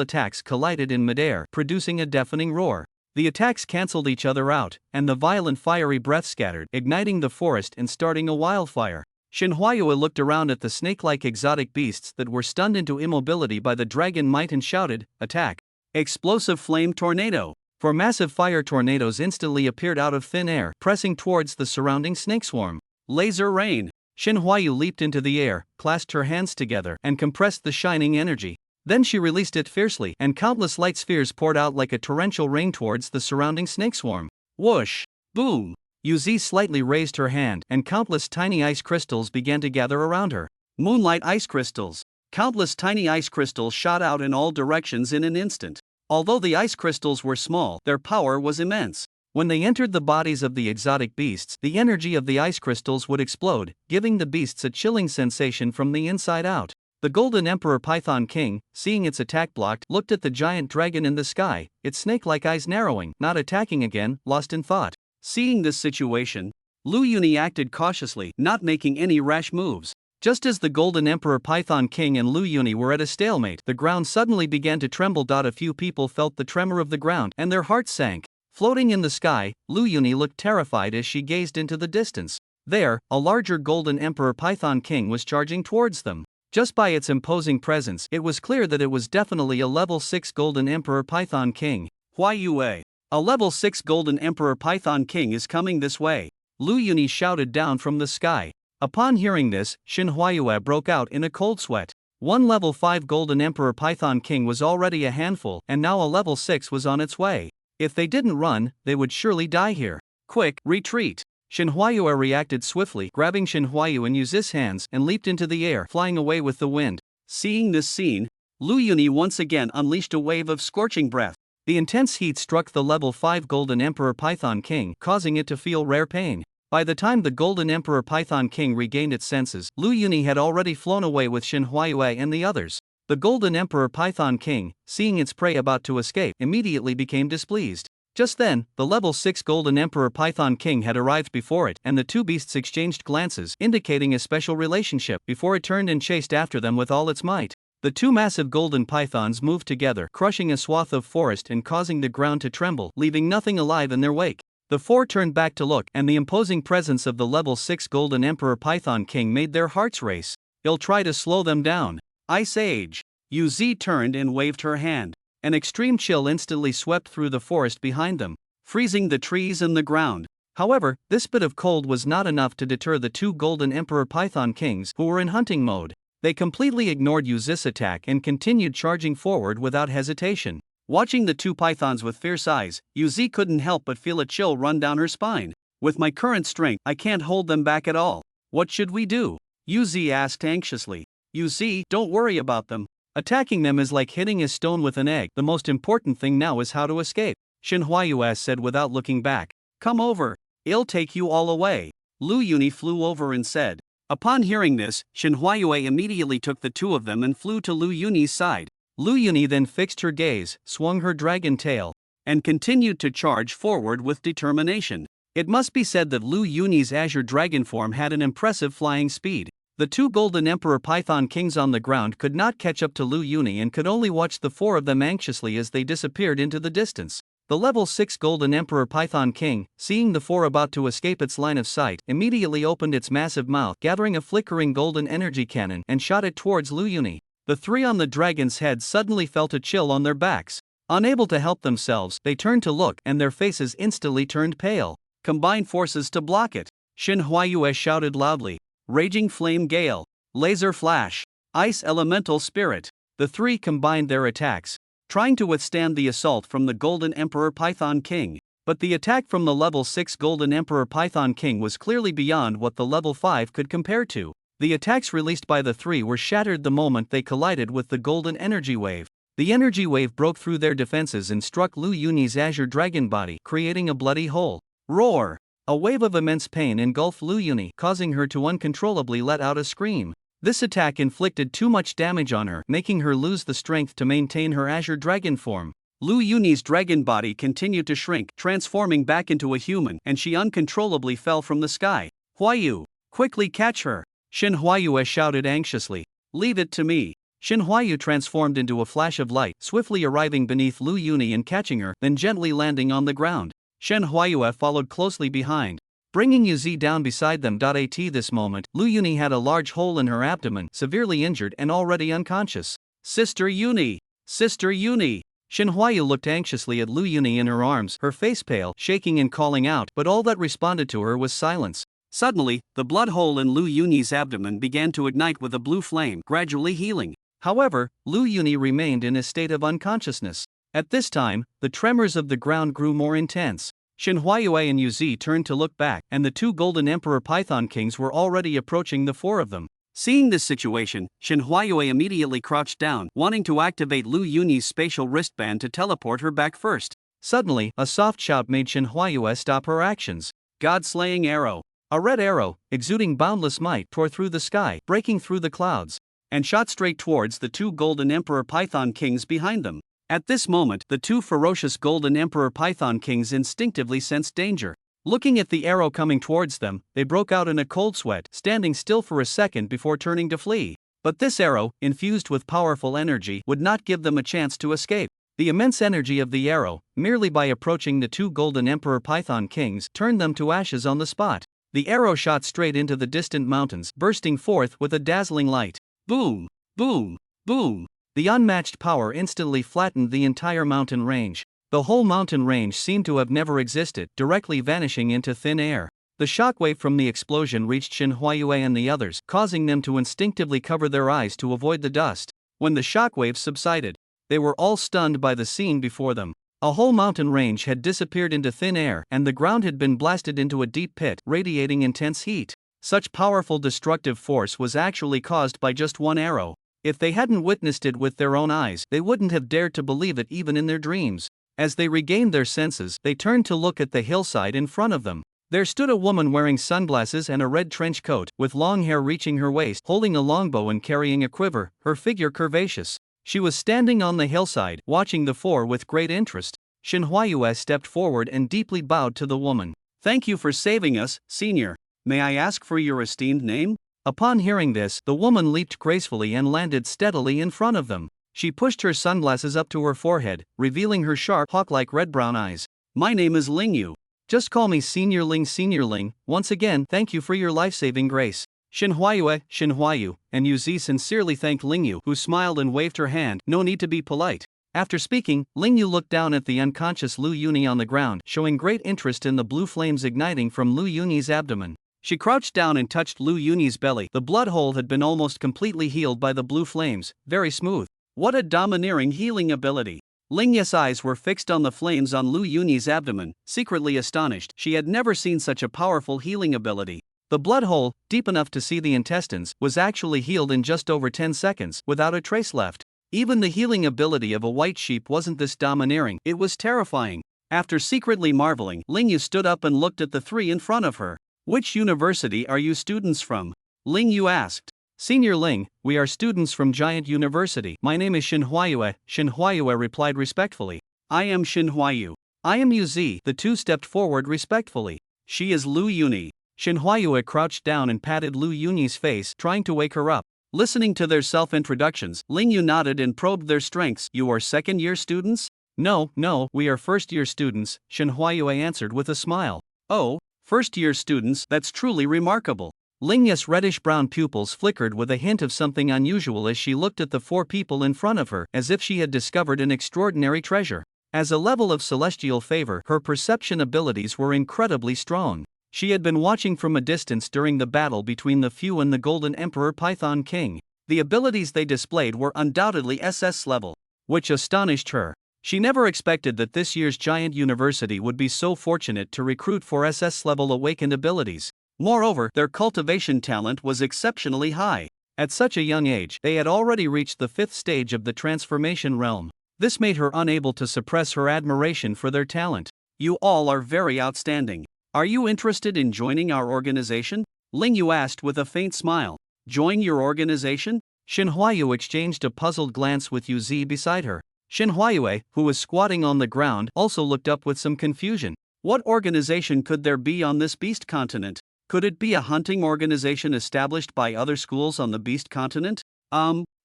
attacks collided in midair, producing a deafening roar. The attacks cancelled each other out, and the violent fiery breath scattered, igniting the forest and starting a wildfire. Shin Huayu looked around at the snake-like exotic beasts that were stunned into immobility by the dragon might and shouted, "Attack!" Explosive Flame Tornado. Four massive fire tornadoes instantly appeared out of thin air, pressing towards the surrounding snake swarm. Laser Rain. Shin Huayu leaped into the air, clasped her hands together, and compressed the shining energy. Then she released it fiercely, and countless light spheres poured out like a torrential rain towards the surrounding snake swarm. Whoosh! Boom! Yuzi slightly raised her hand, and countless tiny ice crystals began to gather around her. Moonlight Ice Crystals. Countless tiny ice crystals shot out in all directions in an instant. Although the ice crystals were small, their power was immense. When they entered the bodies of the exotic beasts, the energy of the ice crystals would explode, giving the beasts a chilling sensation from the inside out. The Golden Emperor Python King, seeing its attack blocked, looked at the giant dragon in the sky, its snake-like eyes narrowing, not attacking again, lost in thought. Seeing this situation, Lu Yuni acted cautiously, not making any rash moves. Just as the Golden Emperor Python King and Lu Yuni were at a stalemate, the ground suddenly began to tremble. A few people felt the tremor of the ground, and their hearts sank. Floating in the sky, Lu Yuni looked terrified as she gazed into the distance. There, a larger Golden Emperor Python King was charging towards them. Just by its imposing presence, it was clear that it was definitely a level 6 Golden Emperor Python King. Huai Yue. A level 6 Golden Emperor Python King is coming this way. Lu Yuni shouted down from the sky. Upon hearing this, Shin Huayue broke out in a cold sweat. One level 5 Golden Emperor Python King was already a handful, and now a level 6 was on its way. If they didn't run, they would surely die here. Quick, retreat! Shin Huayue reacted swiftly, grabbing Shin Huayu in Yuzi's hands and leaped into the air, flying away with the wind. Seeing this scene, Lu Yuni once again unleashed a wave of scorching breath. The intense heat struck the level 5 Golden Emperor Python King, causing it to feel rare pain. By the time the Golden Emperor Python King regained its senses, Lu Yuni had already flown away with Shin Huayue and the others. The Golden Emperor Python King, seeing its prey about to escape, immediately became displeased. Just then, the level 6 Golden Emperor Python King had arrived before it, and the two beasts exchanged glances, indicating a special relationship, before it turned and chased after them with all its might. The two massive golden pythons moved together, crushing a swath of forest and causing the ground to tremble, leaving nothing alive in their wake. The four turned back to look, and the imposing presence of the level 6 Golden Emperor Python King made their hearts race. He'll try to slow them down. Ice Age. Yuzi turned and waved her hand. An extreme chill instantly swept through the forest behind them, freezing the trees and the ground. However, this bit of cold was not enough to deter the two Golden Emperor Python Kings who were in hunting mode. They completely ignored Yuzi's attack and continued charging forward without hesitation. Watching the two pythons with fierce eyes, Yuzi couldn't help but feel a chill run down her spine. With my current strength, I can't hold them back at all. What should we do? Yuzi asked anxiously. Yuzi, don't worry about them. Attacking them is like hitting a stone with an egg. The most important thing now is how to escape, Shin Huayue said without looking back. Come over. I'll take you all away. Lu Yuni flew over and said. Upon hearing this, Shin Huayue immediately took the two of them and flew to Lu Yuni's side. Lu Yuni then fixed her gaze, swung her dragon tail, and continued to charge forward with determination. It must be said that Lu Yuni's azure dragon form had an impressive flying speed. The two Golden Emperor Python Kings on the ground could not catch up to Lu Yuni and could only watch the four of them anxiously as they disappeared into the distance. The level 6 Golden Emperor Python King, seeing the four about to escape its line of sight, immediately opened its massive mouth, gathering a flickering golden energy cannon, and shot it towards Lu Yuni. The three on the dragon's head suddenly felt a chill on their backs. Unable to help themselves, they turned to look, and their faces instantly turned pale. Combine forces to block it. Shin Huayue shouted loudly. Raging Flame Gale. Laser Flash. Ice Elemental Spirit. The three combined their attacks, trying to withstand the assault from the Golden Emperor Python King. But the attack from the level 6 Golden Emperor Python King was clearly beyond what the level 5 could compare to. The attacks released by the three were shattered the moment they collided with the golden energy wave. The energy wave broke through their defenses and struck Lu Yuni's azure dragon body, creating a bloody hole. Roar! A wave of immense pain engulfed Lu Yuni, causing her to uncontrollably let out a scream. This attack inflicted too much damage on her, making her lose the strength to maintain her azure dragon form. Lu Yuni's dragon body continued to shrink, transforming back into a human, and she uncontrollably fell from the sky. Huayu! Quickly catch her! Shin Huayue shouted anxiously. Leave it to me. Shin Huayu transformed into a flash of light, swiftly arriving beneath Lu Yuni and catching her, then gently landing on the ground. Shin Huayue followed closely behind, bringing Yuzi down beside them. At this moment, Lu Yuni had a large hole in her abdomen, severely injured and already unconscious. Sister Yuni! Sister Yuni! Shin Huayu looked anxiously at Lu Yuni in her arms, her face pale, shaking and calling out, but all that responded to her was silence. Suddenly, the blood hole in Lu Yuni's abdomen began to ignite with a blue flame, gradually healing. However, Lu Yuni remained in a state of unconsciousness. At this time, the tremors of the ground grew more intense. Shin Huayue and Yuzi turned to look back, and the two Golden Emperor Python Kings were already approaching the four of them. Seeing this situation, Shin Huayue immediately crouched down, wanting to activate Lu Yuni's spatial wristband to teleport her back first. Suddenly, a soft shout made Shin Huayue stop her actions. God-slaying arrow. A red arrow, exuding boundless might, tore through the sky, breaking through the clouds, and shot straight towards the two Golden Emperor Python Kings behind them. At this moment, the two ferocious Golden Emperor Python Kings instinctively sensed danger. Looking at the arrow coming towards them, they broke out in a cold sweat, standing still for a second before turning to flee. But this arrow, infused with powerful energy, would not give them a chance to escape. The immense energy of the arrow, merely by approaching the two golden emperor python kings, turned them to ashes on the spot. The arrow shot straight into the distant mountains, bursting forth with a dazzling light. Boom! Boom! Boom! The unmatched power instantly flattened the entire mountain range. The whole mountain range seemed to have never existed, directly vanishing into thin air. The shockwave from the explosion reached Shin Huayue and the others, causing them to instinctively cover their eyes to avoid the dust. When the shockwave subsided, they were all stunned by the scene before them. A whole mountain range had disappeared into thin air, and the ground had been blasted into a deep pit, radiating intense heat. Such powerful destructive force was actually caused by just one arrow. If they hadn't witnessed it with their own eyes, they wouldn't have dared to believe it even in their dreams. As they regained their senses, they turned to look at the hillside in front of them. There stood a woman wearing sunglasses and a red trench coat, with long hair reaching her waist, holding a longbow and carrying a quiver, her figure curvaceous. She was standing on the hillside, watching the four with great interest. Shin Huayue stepped forward and deeply bowed to the woman. "Thank you for saving us, senior. May I ask for your esteemed name?" Upon hearing this, the woman leaped gracefully and landed steadily in front of them. She pushed her sunglasses up to her forehead, revealing her sharp, hawk-like red-brown eyes. "My name is Ling Yu. Just call me Senior Ling. Senior Ling, once again, thank you for your life-saving grace." Shin Huayu, and Yuzi sincerely thanked Ling Yu, who smiled and waved her hand. "No need to be polite." After speaking, Ling Yu looked down at the unconscious Lu Yuni on the ground, showing great interest in the blue flames igniting from Lu Yuni's abdomen. She crouched down and touched Lu Yuni's belly. The blood hole had been almost completely healed by the blue flames, very smooth. What a domineering healing ability! Ling Yu's eyes were fixed on the flames on Lu Yuni's abdomen, secretly astonished. She had never seen such a powerful healing ability. The blood hole, deep enough to see the intestines, was actually healed in just over 10 seconds, without a trace left. Even the healing ability of a white sheep wasn't this domineering, it was terrifying. After secretly marveling, Ling Yu stood up and looked at the three in front of her. "Which university are you students from?" Ling Yu asked. "Senior Ling, we are students from Giant University. My name is Shin Huayue," Shin Huayue replied respectfully. "I am Shin Huayu. I am Yuzi." The two stepped forward respectfully. "She is Lu Yuni." Shin Huayue crouched down and patted Lu Yuni's face, trying to wake her up. Listening to their self-introductions, Ling Yu nodded and probed their strengths. "You are second-year students?" No, we are first-year students," Shin Huayue answered with a smile. "Oh, first-year students, that's truly remarkable." Ling Yu's reddish-brown pupils flickered with a hint of something unusual as she looked at the four people in front of her, as if she had discovered an extraordinary treasure. As a level of celestial favor, her perception abilities were incredibly strong. She had been watching from a distance during the battle between the Few and the Golden Emperor Python King. The abilities they displayed were undoubtedly SS level, which astonished her. She never expected that this year's Giant University would be so fortunate to recruit for SS level awakened abilities. Moreover, their cultivation talent was exceptionally high. At such a young age, they had already reached the 5th stage of the transformation realm. This made her unable to suppress her admiration for their talent. "You all are very outstanding. Are you interested in joining our organization?" Ling Yu asked with a faint smile. "Join your organization?" Shin Huayu exchanged a puzzled glance with Yuzi beside her. Shin Huayue, who was squatting on the ground, also looked up with some confusion. What organization could there be on this beast continent? Could it be a hunting organization established by other schools on the beast continent?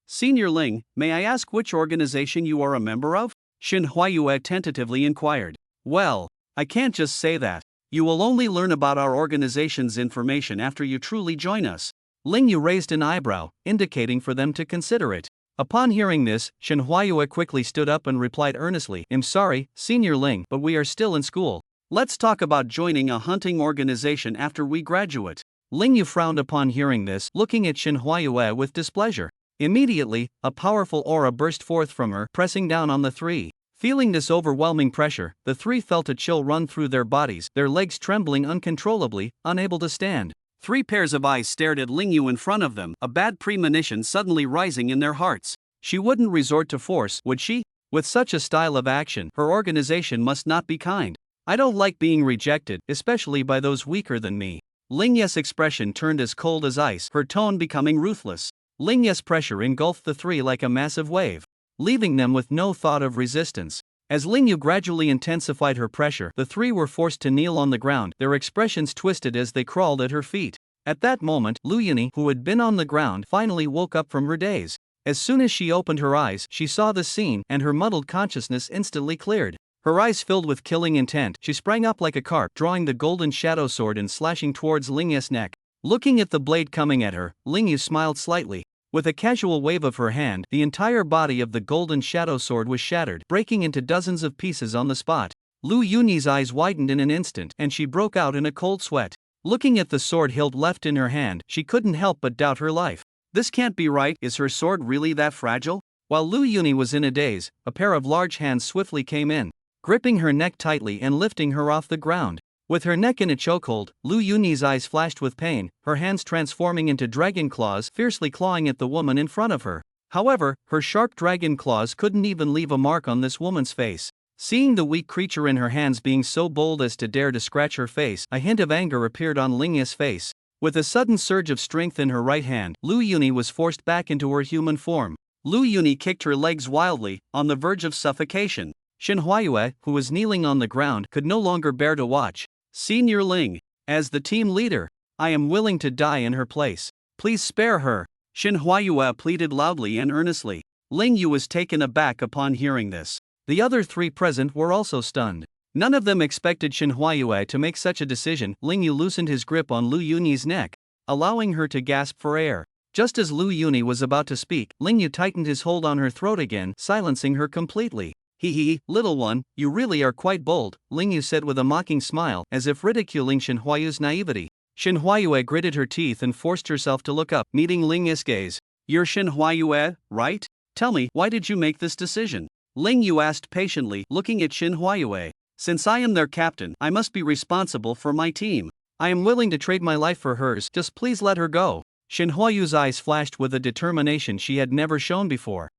Senior Ling, may I ask which organization you are a member of? Shin Huayue tentatively inquired. "Well, I can't just say that. You will only learn about our organization's information after you truly join us." Ling Yu raised an eyebrow, indicating for them to consider it. Upon hearing this, Shin Huayue quickly stood up and replied earnestly, "I'm sorry, Senior Ling, but we are still in school. Let's talk about joining a hunting organization after we graduate." Ling Yu frowned upon hearing this, looking at Shin Huayue with displeasure. Immediately, a powerful aura burst forth from her, pressing down on the three. Feeling this overwhelming pressure, the three felt a chill run through their bodies, their legs trembling uncontrollably, unable to stand. 3 pairs of eyes stared at Ling Yu in front of them, a bad premonition suddenly rising in their hearts. She wouldn't resort to force, would she? With such a style of action, her organization must not be kind. "I don't like being rejected, especially by those weaker than me." Ling Yu's expression turned as cold as ice, her tone becoming ruthless. Ling Yu's pressure engulfed the three like a massive wave, leaving them with no thought of resistance. As Ling Yu gradually intensified her pressure, the three were forced to kneel on the ground, their expressions twisted as they crawled at her feet. At that moment, Lu Yuni, who had been on the ground, finally woke up from her daze. As soon as she opened her eyes, she saw the scene, and her muddled consciousness instantly cleared. Her eyes filled with killing intent, she sprang up like a carp, drawing the golden shadow sword and slashing towards Ling Yu's neck. Looking at the blade coming at her, Ling Yu smiled slightly. With a casual wave of her hand, the entire body of the golden shadow sword was shattered, breaking into dozens of pieces on the spot. Lu Yuni's eyes widened in an instant, and she broke out in a cold sweat. Looking at the sword hilt left in her hand, she couldn't help but doubt her life. This can't be right, is her sword really that fragile? While Lu Yuni was in a daze, a pair of large hands swiftly came in, gripping her neck tightly and lifting her off the ground. With her neck in a chokehold, Lu Yuni's eyes flashed with pain, her hands transforming into dragon claws, fiercely clawing at the woman in front of her. However, her sharp dragon claws couldn't even leave a mark on this woman's face. Seeing the weak creature in her hands being so bold as to dare to scratch her face, a hint of anger appeared on Ling Yu's face. With a sudden surge of strength in her right hand, Lu Yuni was forced back into her human form. Lu Yuni kicked her legs wildly, on the verge of suffocation. Shin Huayue, who was kneeling on the ground, could no longer bear to watch. Senior Ling, as the team leader, I am willing to die in her place. Please spare her. Shin Huayue pleaded loudly and earnestly. Ling Yu was taken aback upon hearing this. The other three present were also stunned. None of them expected Shin Huayue to make such a decision. Ling Yu loosened his grip on Lu Yuni's neck, allowing her to gasp for air. Just as Lu Yuni was about to speak, Ling Yu tightened his hold on her throat again, silencing her completely. Hee, little one, you really are quite bold, Ling Yu said with a mocking smile, as if ridiculing Shin Huayue's naivety. Shin Huayue gritted her teeth and forced herself to look up, meeting Ling Yu's gaze. You're Shin Huayue, right? Tell me, why did you make this decision? Ling Yu asked patiently, looking at Shin Huayue. Since I am their captain, I must be responsible for my team. I am willing to trade my life for hers, just please let her go. Shin Huayue's eyes flashed with a determination she had never shown before.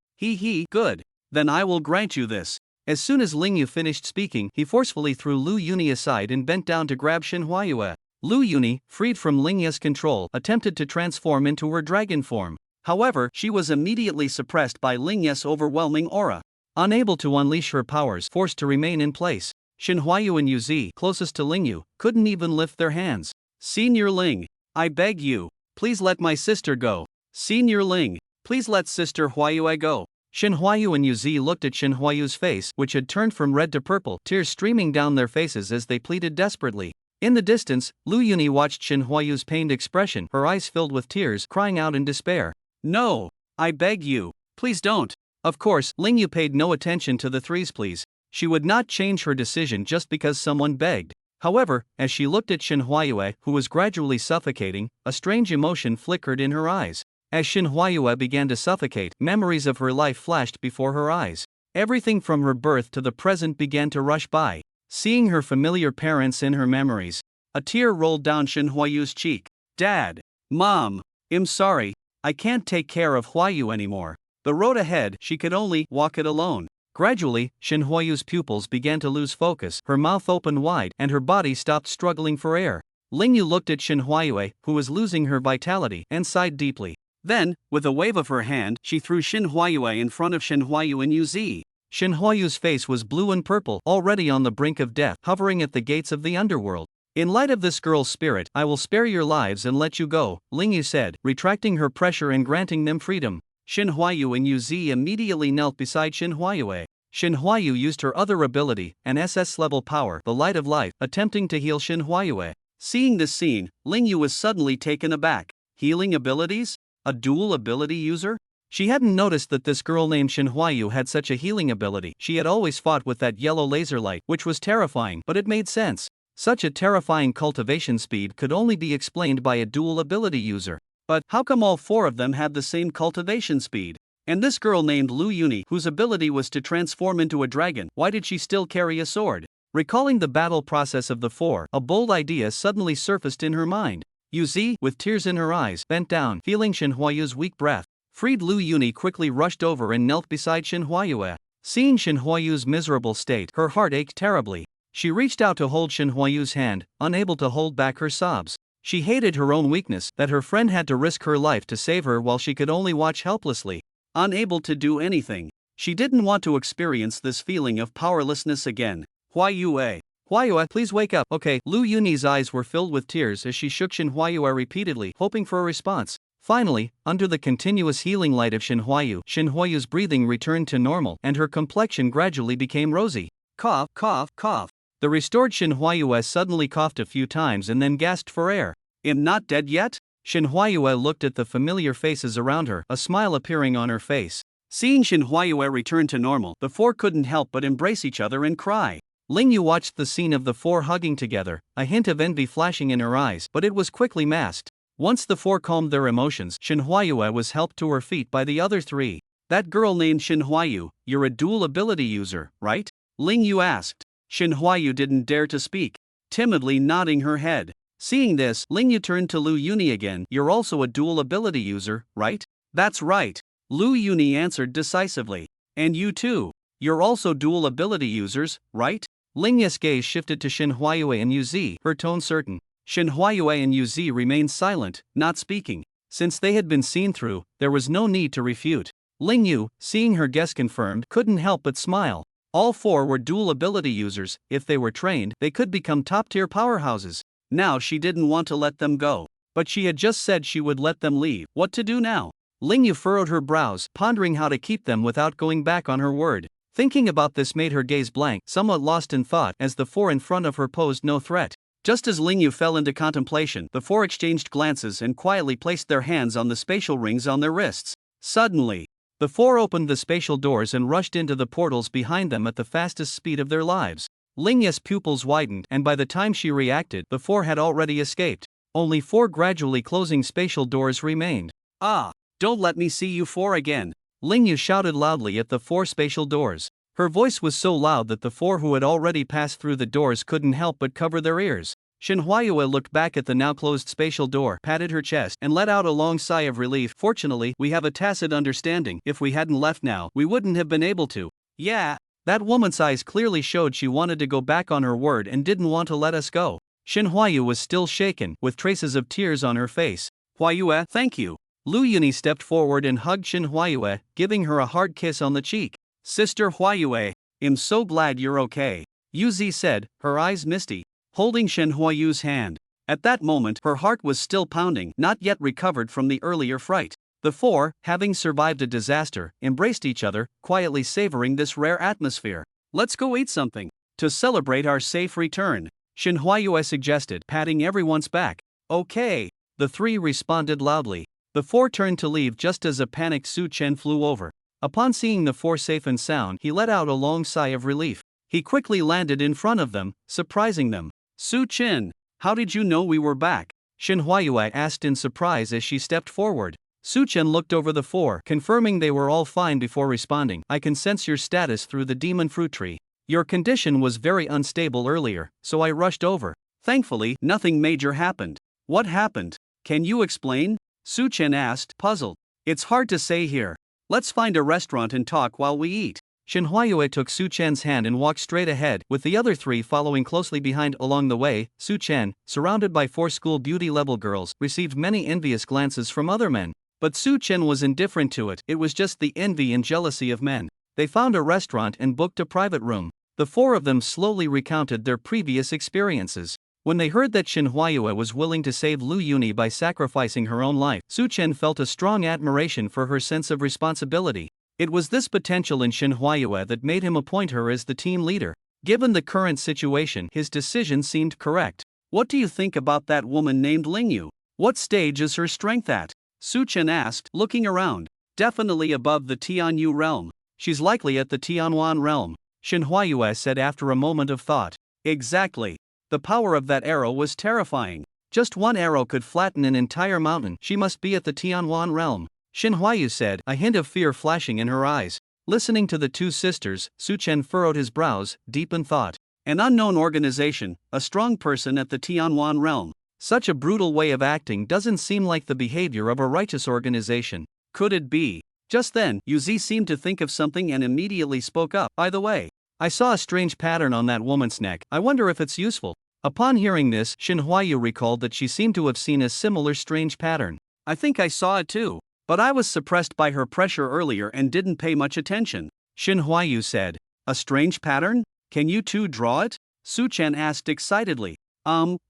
Good. Then I will grant you this. As soon as Ling Yu finished speaking, he forcefully threw Lu Yuni aside and bent down to grab Shin Huayue. Lu Yuni, freed from Ling Yu's control, attempted to transform into her dragon form. However, she was immediately suppressed by Ling Yu's overwhelming aura. Unable to unleash her powers, forced to remain in place, Shin Huayu and Yu Zi, closest to Ling Yu, couldn't even lift their hands. Senior Ling, I beg you, please let my sister go. Senior Ling, please let Sister Huayue go. Shin Huayu and Yu Zi looked at Shin Huayu's face, which had turned from red to purple, tears streaming down their faces as they pleaded desperately. In the distance, Lu Yuni watched Shin Huayu's pained expression, her eyes filled with tears, crying out in despair. No, I beg you, please don't. Of course, Ling Yu paid no attention to the three's pleas. She would not change her decision just because someone begged. However, as she looked at Shin Huayue, who was gradually suffocating, a strange emotion flickered in her eyes. As Shin Huayue began to suffocate, memories of her life flashed before her eyes. Everything from her birth to the present began to rush by. Seeing her familiar parents in her memories, a tear rolled down Shin Huayu's cheek. Dad, Mom, I'm sorry, I can't take care of Huayu anymore. The road ahead, she could only walk it alone. Gradually, Shin Huayu's pupils began to lose focus, her mouth opened wide, and her body stopped struggling for air. Ling Yu looked at Shin Huayue, who was losing her vitality, and sighed deeply. Then, with a wave of her hand, she threw Shin Huayue in front of Shin Huayu and Yu Zi. Shin Huayu's face was blue and purple, already on the brink of death, hovering at the gates of the underworld. In light of this girl's spirit, I will spare your lives and let you go, Ling Yu said, retracting her pressure and granting them freedom. Shin Huayu and Yu Zi immediately knelt beside Shin Huayue. Shin Huayu used her other ability, an SS-level power, the Light of Life, attempting to heal Shin Huayue. Seeing this scene, Ling Yu was suddenly taken aback. Healing abilities? A dual ability user? She hadn't noticed that this girl named Shin Huayu had such a healing ability. She had always fought with that yellow laser light, which was terrifying, but it made sense. Such a terrifying cultivation speed could only be explained by a dual ability user. But how come all four of them had the same cultivation speed? And this girl named Lu Yuni, whose ability was to transform into a dragon, why did she still carry a sword? Recalling the battle process of the four, a bold idea suddenly surfaced in her mind. Yu Zi, with tears in her eyes, bent down, feeling Shin Huayu's weak breath. Freed Lu Yuni quickly rushed over and knelt beside Shin Huayue. Seeing Shin Huayu's miserable state, her heart ached terribly. She reached out to hold Shin Huayu's hand, unable to hold back her sobs. She hated her own weakness, that her friend had to risk her life to save her while she could only watch helplessly. Unable to do anything. She didn't want to experience this feeling of powerlessness again. Huayue. Huayue, please wake up. Okay. Lu Yuni's eyes were filled with tears as she shook Shin Huayue repeatedly, hoping for a response. Finally, under the continuous healing light of Shin Huayue's breathing returned to normal and her complexion gradually became rosy. Cough, cough, cough. The restored Shin Huayue suddenly coughed a few times and then gasped for air. Am not dead yet? Shin Huayue looked at the familiar faces around her, a smile appearing on her face. Seeing Shin Huayue return to normal, the four couldn't help but embrace each other and cry. Lingyu watched the scene of the four hugging together, a hint of envy flashing in her eyes, but it was quickly masked. Once the four calmed their emotions, Shin Huayue was helped to her feet by the other three. That girl named Shin Huayu, you're a dual ability user, right? Lingyu asked. Shin Huayu didn't dare to speak, timidly nodding her head. Seeing this, Lingyu turned to Lu Yuni again. You're also a dual ability user, right? That's right. Lu Yuni answered decisively. And you too. You're also dual ability users, right? Lingyu's gaze shifted to Shin Huayue and Yuzi, her tone certain. Shin Huayue and Yuzi remained silent, not speaking. Since they had been seen through, there was no need to refute. Lingyu, seeing her guess confirmed, couldn't help but smile. All four were dual ability users. If they were trained, they could become top-tier powerhouses. Now she didn't want to let them go. But she had just said she would let them leave. What to do now? Lingyu furrowed her brows, pondering how to keep them without going back on her word. Thinking about this made her gaze blank, somewhat lost in thought, as the four in front of her posed no threat. Just as Lingyu fell into contemplation, the four exchanged glances and quietly placed their hands on the spatial rings on their wrists. Suddenly, the four opened the spatial doors and rushed into the portals behind them at the fastest speed of their lives. Lingyu's pupils widened, and by the time she reacted, the four had already escaped. Only four gradually closing spatial doors remained. Ah! Don't let me see you four again! Lingyu shouted loudly at the four spatial doors. Her voice was so loud that the four who had already passed through the doors couldn't help but cover their ears. Shin Huayue looked back at the now closed spatial door, patted her chest, and let out a long sigh of relief. Fortunately, we have a tacit understanding. If we hadn't left now, we wouldn't have been able to. Yeah. That woman's eyes clearly showed she wanted to go back on her word and didn't want to let us go. Shin Huayu was still shaken, with traces of tears on her face. Huayue, thank you. Lu Yuni stepped forward and hugged Shin Huayue, giving her a hard kiss on the cheek. Sister Huayue, I'm so glad you're okay, Yuzi said, her eyes misty, holding Shin Huayu's hand. At that moment, her heart was still pounding, not yet recovered from the earlier fright. The four, having survived a disaster, embraced each other, quietly savoring this rare atmosphere. Let's go eat something to celebrate our safe return, Shin Huayue suggested, patting everyone's back. Okay, the three responded loudly. The four turned to leave just as a panicked Su Chen flew over. Upon seeing the four safe and sound, he let out a long sigh of relief. He quickly landed in front of them, surprising them. Su Chen, how did you know we were back? Shin Huayue asked in surprise as she stepped forward. Su Chen looked over the four, confirming they were all fine before responding. I can sense your status through the demon fruit tree. Your condition was very unstable earlier, so I rushed over. Thankfully, nothing major happened. What happened? Can you explain? Su Chen asked, puzzled. It's hard to say here. Let's find a restaurant and talk while we eat. Shin Huayue took Su Chen's hand and walked straight ahead, with the other three following closely behind. Along the way, Su Chen, surrounded by four school beauty level girls, received many envious glances from other men. But Su Chen was indifferent to it. It was just the envy and jealousy of men. They found a restaurant and booked a private room. The four of them slowly recounted their previous experiences. When they heard that Shin Huayue was willing to save Lu Yuni by sacrificing her own life, Su Chen felt a strong admiration for her sense of responsibility. It was this potential in Shin Huayue that made him appoint her as the team leader. Given the current situation, his decision seemed correct. What do you think about that woman named Lingyu? What stage is her strength at? Su Chen asked, looking around. Definitely above the Tianyu realm. She's likely at the Tianwan realm, Shin Huayue said after a moment of thought. Exactly. The power of that arrow was terrifying. Just one arrow could flatten an entire mountain. She must be at the Tianwan realm, Shin Huayu said, a hint of fear flashing in her eyes. Listening to the two sisters, Su Chen furrowed his brows, deep in thought. An unknown organization, a strong person at the Tianwan realm. Such a brutal way of acting doesn't seem like the behavior of a righteous organization. Could it be? Just then, Yuzi seemed to think of something and immediately spoke up. By the way, I saw a strange pattern on that woman's neck. I wonder if it's useful. Upon hearing this, Shin Huayu recalled that she seemed to have seen a similar strange pattern. I think I saw it too, but I was suppressed by her pressure earlier and didn't pay much attention. Shin Huayu said. A strange pattern? Can you two draw it? Su Chen asked excitedly.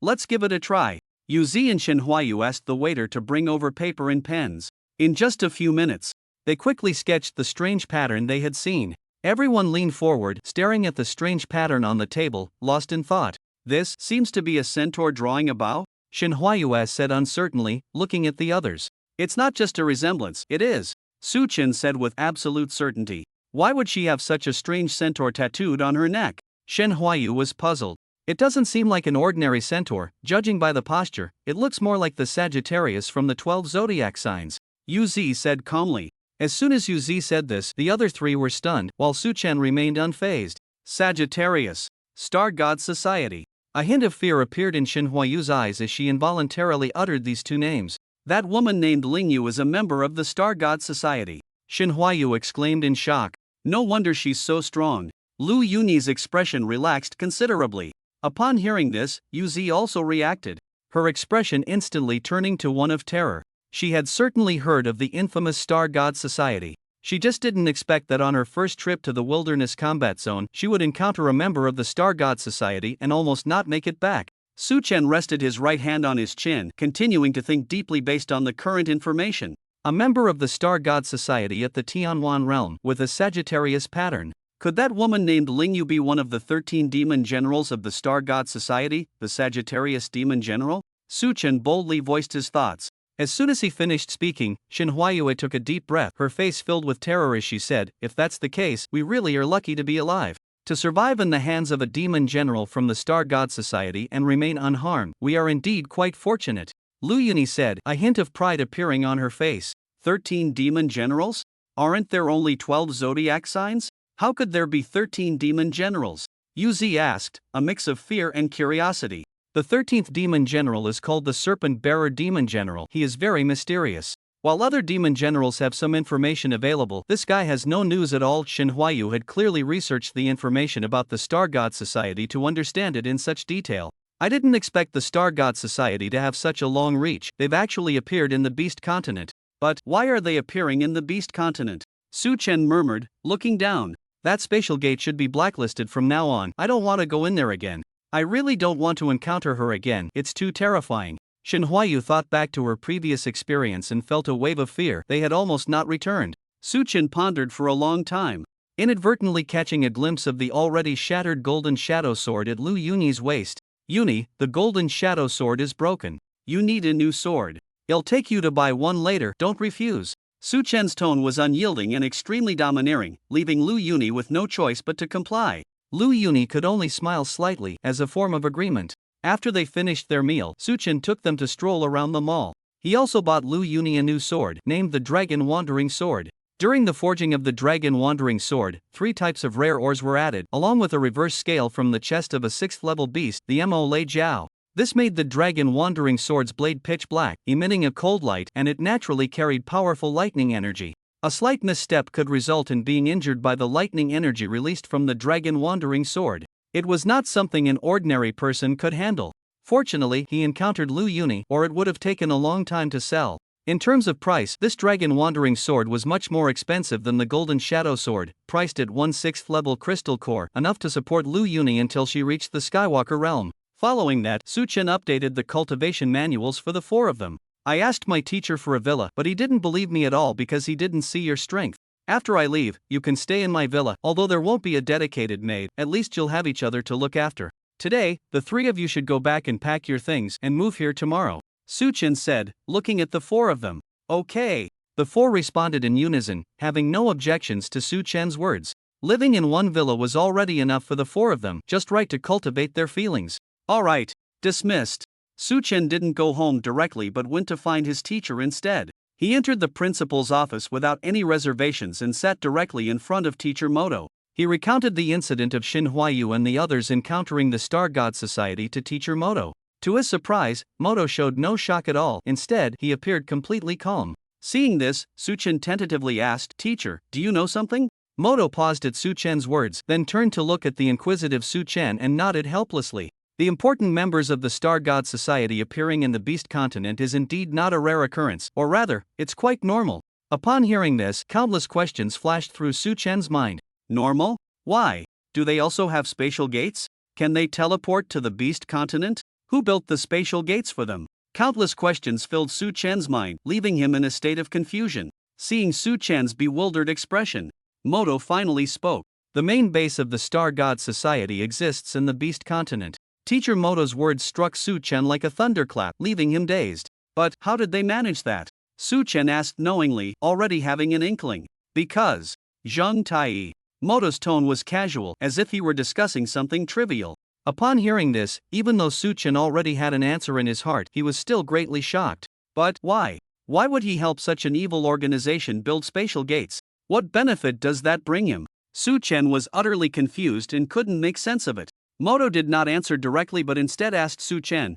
Let's give it a try. Yu Zi and Shin Huayu asked the waiter to bring over paper and pens. In just a few minutes, they quickly sketched the strange pattern they had seen. Everyone leaned forward, staring at the strange pattern on the table, lost in thought. This seems to be a centaur drawing a bow? Shin Huayu said uncertainly, looking at the others. It's not just a resemblance, it is, Su Chen said with absolute certainty. Why would she have such a strange centaur tattooed on her neck? Shin Huayu was puzzled. It doesn't seem like an ordinary centaur, judging by the posture. It looks more like the Sagittarius from the 12 zodiac signs, Yu Zi said calmly. As soon as Yu Zi said this, the other three were stunned, while Su Chen remained unfazed. Sagittarius. Star God Society. A hint of fear appeared in Shin Huayu's eyes as she involuntarily uttered these two names. That woman named Ling Yu is a member of the Star God Society. Shin Huayu exclaimed in shock. No wonder she's so strong. Lu Yuni's expression relaxed considerably. Upon hearing this, Yu Zi also reacted, her expression instantly turning to one of terror. She had certainly heard of the infamous Star God Society. She just didn't expect that on her first trip to the Wilderness Combat Zone she would encounter a member of the Star God Society and almost not make it back. Su Chen rested his right hand on his chin, continuing to think deeply based on the current information. A member of the Star God Society at the Tianwan realm, with a Sagittarius pattern. Could that woman named Ling Yu be one of the 13 demon generals of the Star God Society, the Sagittarius demon general? Su Chen boldly voiced his thoughts. As soon as he finished speaking, Shin Huayu took a deep breath, her face filled with terror as she said, if that's the case, we really are lucky to be alive. To survive in the hands of a demon general from the Star God Society and remain unharmed, we are indeed quite fortunate. Lu Yuni said, a hint of pride appearing on her face. 13 demon generals? Aren't there only 12 zodiac signs? How could there be 13 demon generals? Yu Zi asked, a mix of fear and curiosity. The 13th demon general is called the Serpent-Bearer Demon General. He is very mysterious. While other demon generals have some information available, this guy has no news at all. Shin Huayu had clearly researched the information about the Star God Society to understand it in such detail. I didn't expect the Star God Society to have such a long reach. They've actually appeared in the Beast Continent. But why are they appearing in the Beast Continent? Su Chen murmured, looking down. That spatial gate should be blacklisted from now on. I don't want to go in there again. I really don't want to encounter her again, it's too terrifying. Shin Huayu thought back to her previous experience and felt a wave of fear. They had almost not returned. Su Chen pondered for a long time, inadvertently catching a glimpse of the already shattered golden shadow sword at Lu Yuni's waist. Yuni, the golden shadow sword is broken. You need a new sword. It'll take you to buy one later, don't refuse. Su Chen's tone was unyielding and extremely domineering, leaving Lu Yuni with no choice but to comply. Lu Yuni could only smile slightly, as a form of agreement. After they finished their meal, Su Chen took them to stroll around the mall. He also bought Lu Yuni a new sword, named the Dragon Wandering Sword. During the forging of the Dragon Wandering Sword, 3 types of rare ores were added, along with a reverse scale from the chest of a 6th-level beast, the Mo Lei Jiao. This made the Dragon Wandering Sword's blade pitch black, emitting a cold light, and it naturally carried powerful lightning energy. A slight misstep could result in being injured by the lightning energy released from the Dragon Wandering Sword. It was not something an ordinary person could handle. Fortunately, he encountered Lu Yuni, or it would have taken a long time to sell. In terms of price, this Dragon Wandering Sword was much more expensive than the Golden Shadow Sword, priced at 1/6 level crystal core, enough to support Lu Yuni until she reached the Skywalker realm. Following that, Su Chen updated the cultivation manuals for the 4 of them. I asked my teacher for a villa, but he didn't believe me at all because he didn't see your strength. After I leave, you can stay in my villa, although there won't be a dedicated maid, at least you'll have each other to look after. Today, the 3 of you should go back and pack your things and move here tomorrow, Su Chen said, looking at the 4 of them. Okay. The 4 responded in unison, having no objections to Su Chen's words. Living in one villa was already enough for the 4 of them, just right to cultivate their feelings. Alright, dismissed. Su Chen didn't go home directly but went to find his teacher instead. He entered the principal's office without any reservations and sat directly in front of Teacher Moto. He recounted the incident of Shin Huayu and the others encountering the Star God Society to Teacher Moto. To his surprise, Moto showed no shock at all. Instead, he appeared completely calm. Seeing this, Su Chen tentatively asked, Teacher, do you know something? Moto paused at Su Chen's words, then turned to look at the inquisitive Su Chen and nodded helplessly. The important members of the Star God Society appearing in the Beast Continent is indeed not a rare occurrence, or rather, it's quite normal. Upon hearing this, countless questions flashed through Su Chen's mind. Normal? Why? Do they also have spatial gates? Can they teleport to the Beast Continent? Who built the spatial gates for them? Countless questions filled Su Chen's mind, leaving him in a state of confusion. Seeing Su Chen's bewildered expression, Moto finally spoke. The main base of the Star God Society exists in the Beast Continent. Teacher Moto's words struck Su Chen like a thunderclap, leaving him dazed. But how did they manage that? Su Chen asked knowingly, already having an inkling. Because Zheng Tai. Moto's tone was casual, as if he were discussing something trivial. Upon hearing this, even though Su Chen already had an answer in his heart, he was still greatly shocked. But why? Why would he help such an evil organization build spatial gates? What benefit does that bring him? Su Chen was utterly confused and couldn't make sense of it. Moto did not answer directly but instead asked Su Chen,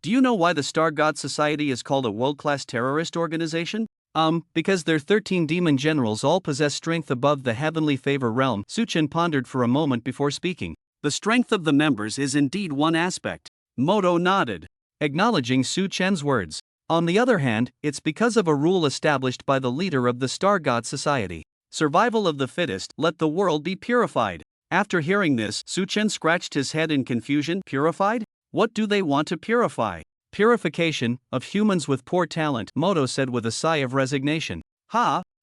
do you know why the Star God Society is called a world-class terrorist organization? Because their 13 demon generals all possess strength above the heavenly favor realm. Su Chen pondered for a moment before speaking. The strength of the members is indeed one aspect. Moto nodded, acknowledging Su Chen's words. On the other hand, it's because of a rule established by the leader of the Star God Society. Survival of the fittest, let the world be purified. After hearing this, Su Chen scratched his head in confusion. Purified? What do they want to purify? Purification of humans with poor talent, Moto said with a sigh of resignation.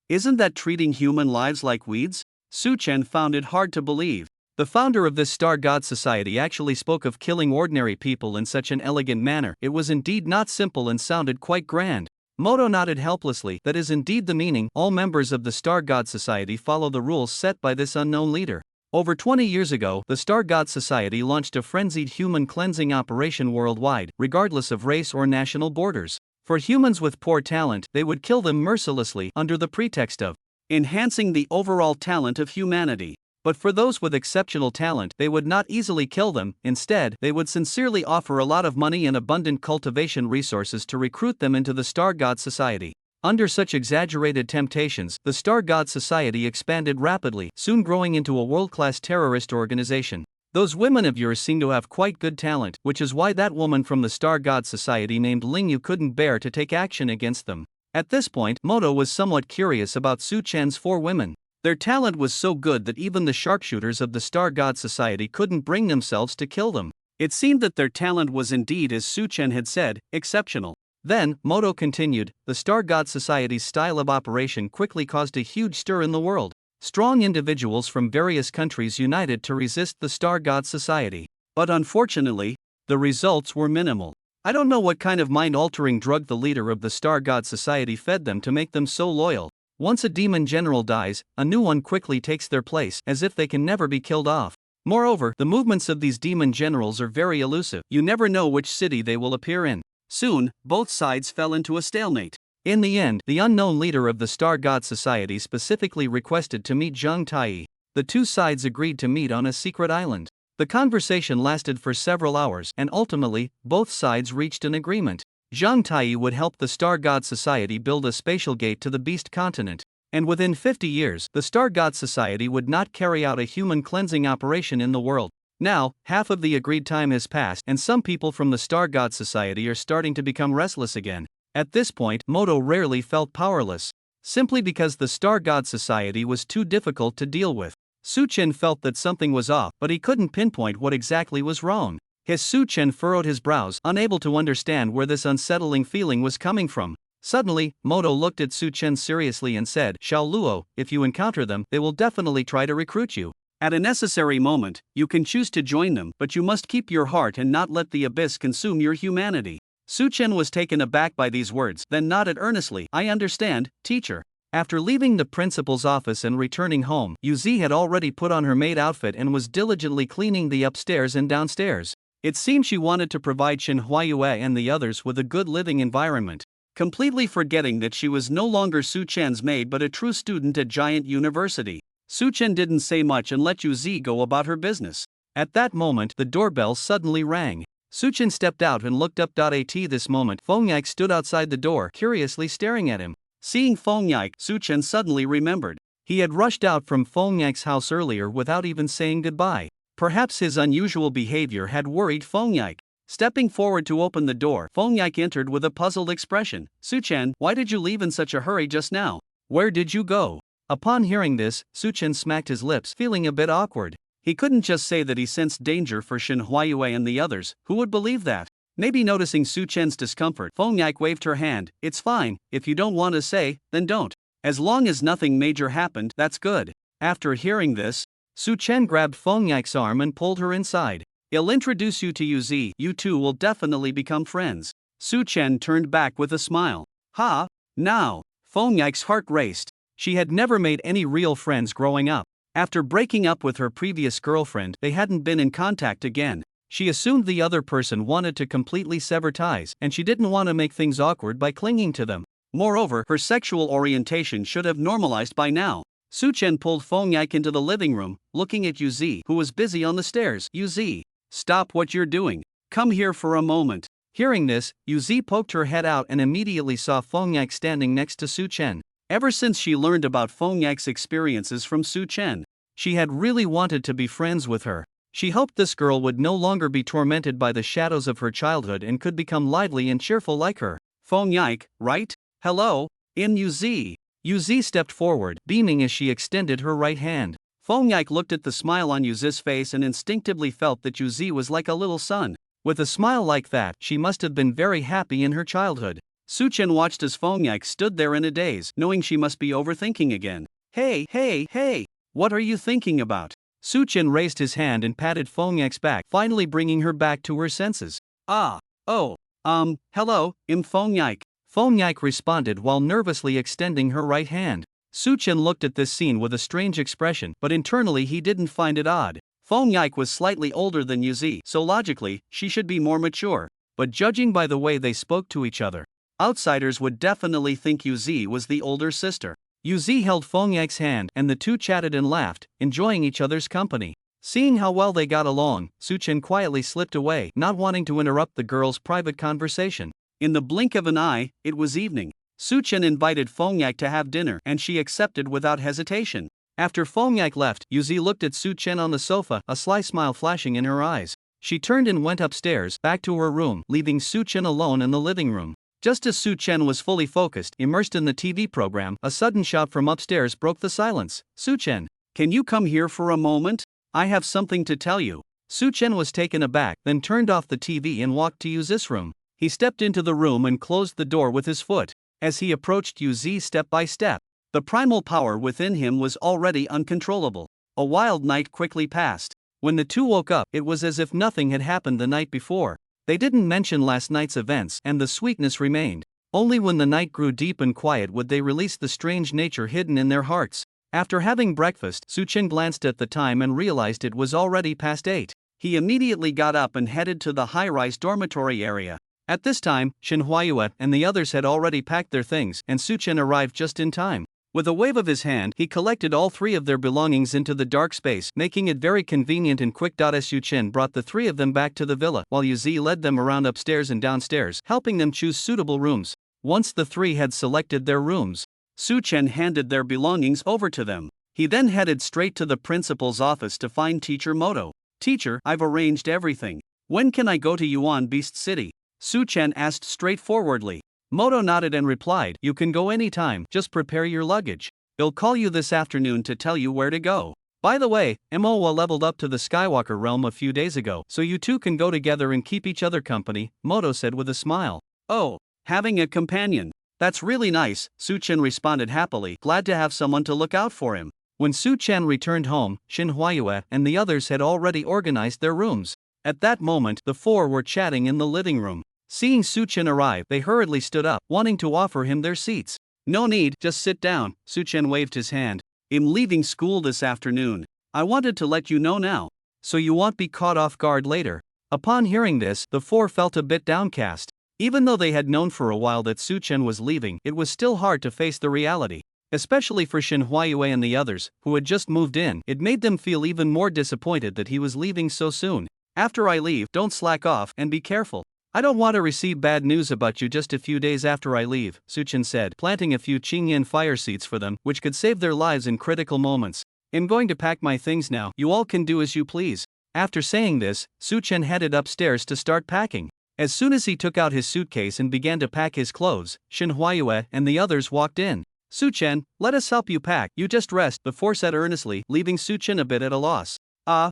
Isn't that treating human lives like weeds? Su Chen found it hard to believe. The founder of this Star God Society actually spoke of killing ordinary people in such an elegant manner. It was indeed not simple and sounded quite grand. Moto nodded helplessly. That is indeed the meaning. All members of the Star God Society follow the rules set by this unknown leader. Over 20 years ago, the Star God Society launched a frenzied human cleansing operation worldwide, regardless of race or national borders. For humans with poor talent, they would kill them mercilessly under the pretext of enhancing the overall talent of humanity. But for those with exceptional talent, they would not easily kill them. Instead, they would sincerely offer a lot of money and abundant cultivation resources to recruit them into the Star God Society. Under such exaggerated temptations, the Star God Society expanded rapidly, soon growing into a world-class terrorist organization. Those women of yours seem to have quite good talent, which is why that woman from the Star God Society named Lingyu couldn't bear to take action against them. At this point, Moto was somewhat curious about Su Chen's 4 women. Their talent was so good that even the sharpshooters of the Star God Society couldn't bring themselves to kill them. It seemed that their talent was indeed, as Su Chen had said, exceptional. Then, Moto continued, the Star God Society's style of operation quickly caused a huge stir in the world. Strong individuals from various countries united to resist the Star God Society. But unfortunately, the results were minimal. I don't know what kind of mind-altering drug the leader of the Star God Society fed them to make them so loyal. Once a demon general dies, a new one quickly takes their place, as if they can never be killed off. Moreover, the movements of these demon generals are very elusive. You never know which city they will appear in. Soon, both sides fell into a stalemate. In the end, the unknown leader of the Star God Society specifically requested to meet Zheng Tai. The two sides agreed to meet on a secret island. The conversation lasted for several hours, and ultimately, both sides reached an agreement. Zheng Tai would help the Star God Society build a spatial gate to the Beast Continent. And within 50 years, the Star God Society would not carry out a human cleansing operation in the world. Now, half of the agreed time has passed, and some people from the Star God Society are starting to become restless again. At this point, Moto rarely felt powerless. Simply because the Star God Society was too difficult to deal with. Su Chen felt that something was off, but he couldn't pinpoint what exactly was wrong. Su Chen furrowed his brows, unable to understand where this unsettling feeling was coming from. Suddenly, Moto looked at Su Chen seriously and said, Xiao Luo, if you encounter them, they will definitely try to recruit you. At a necessary moment, you can choose to join them, but you must keep your heart and not let the abyss consume your humanity. Su Chen was taken aback by these words, then nodded earnestly. I understand, teacher. After leaving the principal's office and returning home, Yuzi had already put on her maid outfit and was diligently cleaning the upstairs and downstairs. It seemed she wanted to provide Shen Huayue and the others with a good living environment. Completely forgetting that she was no longer Su Chen's maid but a true student at Giant University. Su Chen didn't say much and let Yuzi go about her business. At that moment, the doorbell suddenly rang. Su Chen stepped out and looked up. At this moment, Feng Yike stood outside the door, curiously staring at him. Seeing Feng Yike, Su Chen suddenly remembered. He had rushed out from Feng Yike's house earlier without even saying goodbye. Perhaps his unusual behavior had worried Feng Yike. Stepping forward to open the door, Feng Yike entered with a puzzled expression. Su Chen, why did you leave in such a hurry just now? Where did you go? Upon hearing this, Suchen smacked his lips, feeling a bit awkward. He couldn't just say that he sensed danger for Shin Huayue and the others, who would believe that? Maybe noticing Suchen's discomfort, Feng Yike waved her hand. It's fine, if you don't want to say, then don't. As long as nothing major happened, that's good. After hearing this, Suchen grabbed Feng Yike's arm and pulled her inside. I'll introduce you to Yuzi, you two will definitely become friends. Suchen turned back with a smile. Ha! Now! Feng Yike's heart raced. She had never made any real friends growing up. After breaking up with her previous girlfriend, they hadn't been in contact again. She assumed the other person wanted to completely sever ties, and she didn't want to make things awkward by clinging to them. Moreover, her sexual orientation should have normalized by now. Suchen pulled Feng Yike into the living room, looking at Yuzi, who was busy on the stairs. Yuzi, stop what you're doing. Come here for a moment. Hearing this, Yuzi poked her head out and immediately saw Feng Yike standing next to Suchen. Ever since she learned about Feng Yike's experiences from Suchen, she had really wanted to be friends with her. She hoped this girl would no longer be tormented by the shadows of her childhood and could become lively and cheerful like her. Feng Yike, right? Hello, I'm Yuzi. Yuzi stepped forward, beaming as she extended her right hand. Feng Yike looked at the smile on Yuzi's face and instinctively felt that Yuzi was like a little son. With a smile like that, she must have been very happy in her childhood. Suchen watched as Feng Yike stood there in a daze, knowing she must be overthinking again. Hey! What are you thinking about? Suchen raised his hand and patted Feng Yike's back, finally bringing her back to her senses. Hello, I'm Feng Yike. Feng Yike responded while nervously extending her right hand. Suchen looked at this scene with a strange expression, but internally he didn't find it odd. Feng Yike was slightly older than Yuzi, so logically, she should be more mature. But judging by the way they spoke to each other, outsiders would definitely think Yuzi was the older sister. Yuzi held Feng Yike's hand and the two chatted and laughed, enjoying each other's company. Seeing how well they got along, Suchen quietly slipped away, not wanting to interrupt the girls' private conversation. In the blink of an eye, it was evening. Suchen invited Feng Yike to have dinner and she accepted without hesitation. After Feng Yike left, Yuzi looked at Suchen on the sofa, a sly smile flashing in her eyes. She turned and went upstairs, back to her room, leaving Suchen alone in the living room. Just as Suchen was fully focused, immersed in the TV program, a sudden shout from upstairs broke the silence. Suchen, can you come here for a moment? I have something to tell you. Suchen was taken aback, then turned off the TV and walked to Yuzi's room. He stepped into the room and closed the door with his foot. As he approached Yuzi step by step, the primal power within him was already uncontrollable. A wild night quickly passed. When the two woke up, it was as if nothing had happened the night before. They didn't mention last night's events, and the sweetness remained. Only when the night grew deep and quiet would they release the strange nature hidden in their hearts. After having breakfast, Suchen glanced at the time and realized it was already past 8. He immediately got up and headed to the high-rise dormitory area. At this time, Shin Huayue and the others had already packed their things, and Suchen arrived just in time. With a wave of his hand, he collected all three of their belongings into the dark space, making it very convenient and quick. As Suchen brought the three of them back to the villa, while Yuzi led them around upstairs and downstairs, helping them choose suitable rooms. Once the three had selected their rooms, Suchen handed their belongings over to them. He then headed straight to the principal's office to find Teacher Moto. Teacher, I've arranged everything. When can I go to Yuan Beast City? Suchen asked straightforwardly. Moto nodded and replied, you can go anytime, just prepare your luggage. I'll call you this afternoon to tell you where to go. By the way, Manhwa leveled up to the Skywalker realm a few days ago, so you two can go together and keep each other company, Moto said with a smile. Oh, having a companion. That's really nice, Suchen responded happily, glad to have someone to look out for him. When Suchen returned home, Shin Huayue and the others had already organized their rooms. At that moment, the four were chatting in the living room. Seeing Suchen arrive, they hurriedly stood up, wanting to offer him their seats. No need, just sit down, Suchen waved his hand. I'm leaving school this afternoon. I wanted to let you know now, so you won't be caught off guard later. Upon hearing this, the four felt a bit downcast. Even though they had known for a while that Suchen was leaving, it was still hard to face the reality. Especially for Shin Huayue and the others, who had just moved in, it made them feel even more disappointed that he was leaving so soon. After I leave, don't slack off and be careful. I don't want to receive bad news about you just a few days after I leave, Suchen said, planting a few Qingyan fire seeds for them, which could save their lives in critical moments. I'm going to pack my things now, you all can do as you please. After saying this, Suchen headed upstairs to start packing. As soon as he took out his suitcase and began to pack his clothes, Shin Huayue and the others walked in. Su-chen, let us help you pack. You just rest, the four said earnestly, leaving Su-chen a bit at a loss.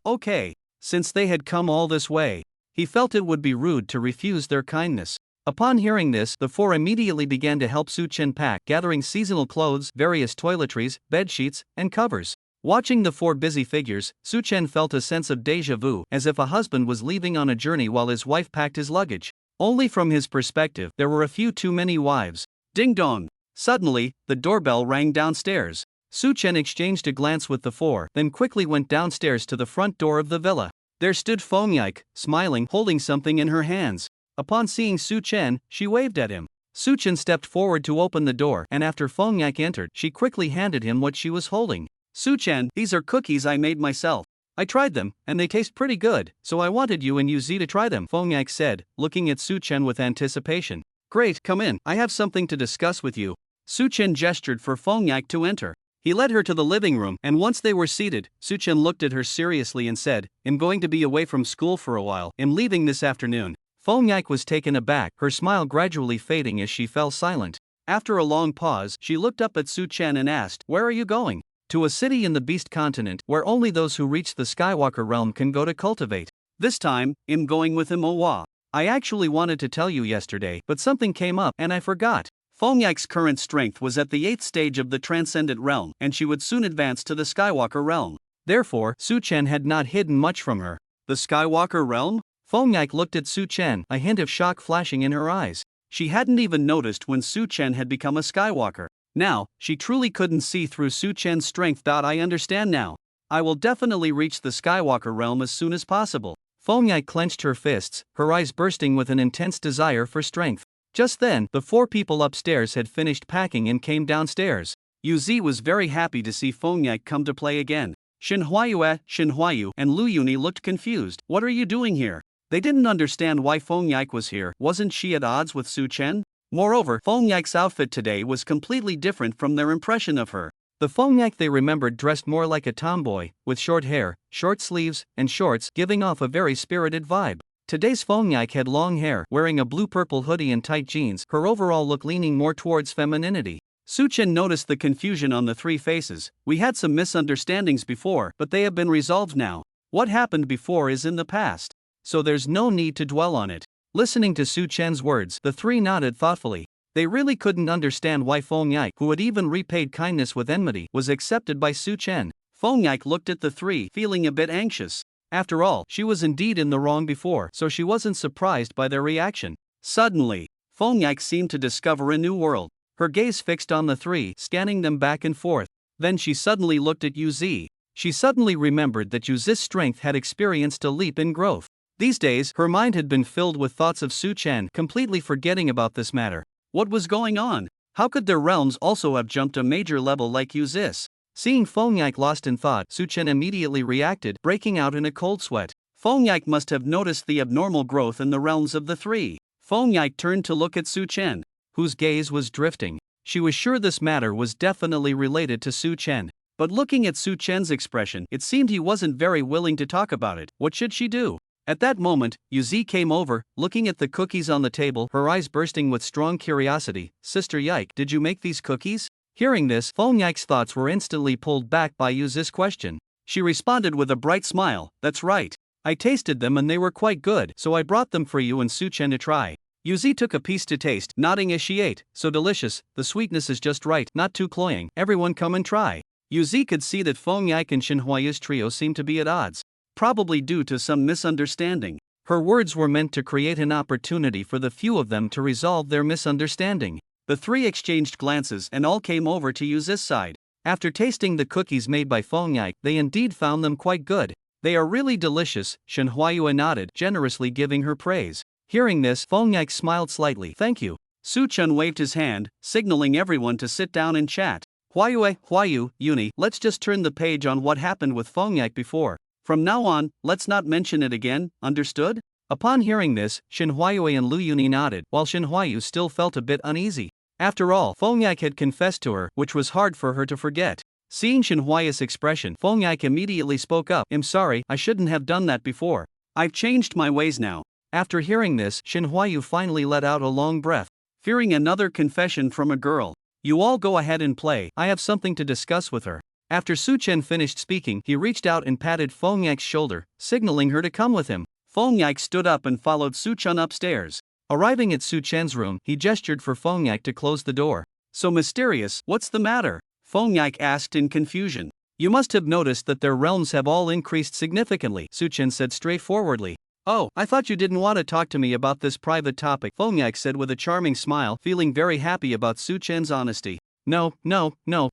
Okay. Since they had come all this way, he felt it would be rude to refuse their kindness. Upon hearing this, the four immediately began to help Su-chen pack, gathering seasonal clothes, various toiletries, bed sheets, and covers. Watching the four busy figures, Su-chen felt a sense of déjà vu, as if a husband was leaving on a journey while his wife packed his luggage. Only from his perspective, there were a few too many wives. Ding dong! Suddenly, the doorbell rang downstairs. Su-chen exchanged a glance with the four, then quickly went downstairs to the front door of the villa. There stood Fong-yik, smiling, holding something in her hands. Upon seeing Su-chen, she waved at him. Su-chen stepped forward to open the door, and after Fong-yik entered, she quickly handed him what she was holding. Su-chen, these are cookies I made myself. I tried them, and they taste pretty good, so I wanted you and Yuzi to try them, Fong-yik said, looking at Su-chen with anticipation. Great, come in, I have something to discuss with you. Su-chen gestured for Fong-yik to enter. He led her to the living room, and once they were seated, Su-chen looked at her seriously and said, I'm going to be away from school for a while, I'm leaving this afternoon. Fong-yik was taken aback, her smile gradually fading as she fell silent. After a long pause, she looked up at Su-chen and asked, Where are you going? To a city in the Beast Continent, where only those who reach the Skywalker realm can go to cultivate. This time, I'm going with Manhwa. I actually wanted to tell you yesterday, but something came up and I forgot. Fong-yik's current strength was at the 8th stage of the Transcendent Realm, and she would soon advance to the Skywalker realm. Therefore, Su-chen had not hidden much from her. The Skywalker realm? Fong-yik looked at Su-chen, a hint of shock flashing in her eyes. She hadn't even noticed when Su-chen had become a Skywalker. Now, she truly couldn't see through Su-chen's strength. I understand now. I will definitely reach the Skywalker realm as soon as possible. Fong-yik clenched her fists, her eyes bursting with an intense desire for strength. Just then, the four people upstairs had finished packing and came downstairs. Yuzi was very happy to see Fong-yik come to play again. Shinhwayu and Lu Yuni looked confused. What are you doing here? They didn't understand why Fong-yik was here. Wasn't she at odds with Su-chen? Moreover, Fong-yik's outfit today was completely different from their impression of her. The Fong-yik they remembered dressed more like a tomboy, with short hair, short sleeves, and shorts, giving off a very spirited vibe. Today's Fong-yik had long hair, wearing a blue-purple hoodie and tight jeans, her overall look leaning more towards femininity. Su-chen noticed the confusion on the three faces. We had some misunderstandings before, but they have been resolved now. What happened before is in the past, so there's no need to dwell on it. Listening to Su-chen's words, the three nodded thoughtfully. They really couldn't understand why Fong-yik, who had even repaid kindness with enmity, was accepted by Su-chen. Fong-yik looked at the three, feeling a bit anxious. After all, she was indeed in the wrong before, so she wasn't surprised by their reaction. Suddenly, Fong-yik seemed to discover a new world. Her gaze fixed on the three, scanning them back and forth. Then she suddenly looked at Yuzi. She suddenly remembered that Yuzi's strength had experienced a leap in growth. These days, her mind had been filled with thoughts of Su-chen, completely forgetting about this matter. What was going on? How could their realms also have jumped a major level like Yuzi's? Seeing Fong-yik lost in thought, Su-chen immediately reacted, breaking out in a cold sweat. Fong-yik must have noticed the abnormal growth in the realms of the three. Fong-yik turned to look at Su-chen, whose gaze was drifting. She was sure this matter was definitely related to Su-chen. But looking at Su-chen's expression, it seemed he wasn't very willing to talk about it. What should she do? At that moment, Yuzi came over, looking at the cookies on the table, her eyes bursting with strong curiosity. Sister Yike, did you make these cookies? Hearing this, Fong-yik's thoughts were instantly pulled back by Yuzi's question. She responded with a bright smile, that's right. I tasted them and they were quite good, so I brought them for you and Su-chen to try. Yuzi took a piece to taste, nodding as she ate. So delicious, the sweetness is just right, not too cloying. Everyone come and try. Yuzi could see that Fong-yik and Shinhwayu's trio seemed to be at odds, probably due to some misunderstanding. Her words were meant to create an opportunity for the few of them to resolve their misunderstanding. The three exchanged glances and all came over to Yuzi's side. After tasting the cookies made by Fong-yik, they indeed found them quite good. They are really delicious, Shinhwayue nodded, generously giving her praise. Hearing this, Fong-yik smiled slightly. Thank you. Su-chen waved his hand, signaling everyone to sit down and chat. Huayu, Uni, let's just turn the page on what happened with Fong-yik before. From now on, let's not mention it again, understood? Upon hearing this, Shinhwayue and Lu Yuni nodded, while Shinhwayu still felt a bit uneasy. After all, Fong-yik had confessed to her, which was hard for her to forget. Seeing Shinhwayu's expression, Fong-yik immediately spoke up. I'm sorry, I shouldn't have done that before. I've changed my ways now. After hearing this, Shinhwayu finally let out a long breath. Fearing another confession from a girl, You all go ahead and play, I have something to discuss with her. After Su Chen finished speaking, he reached out and patted Feng Yak's shoulder, signaling her to come with him. Feng Yak stood up and followed Su Chen upstairs. Arriving at Su Chen's room, he gestured for Feng Yak to close the door. So mysterious, what's the matter? Feng Yak asked in confusion. You must have noticed that their realms have all increased significantly, Su Chen said straightforwardly. Oh, I thought you didn't want to talk to me about this private topic, Feng Yak said with a charming smile, feeling very happy about Su Chen's honesty. No,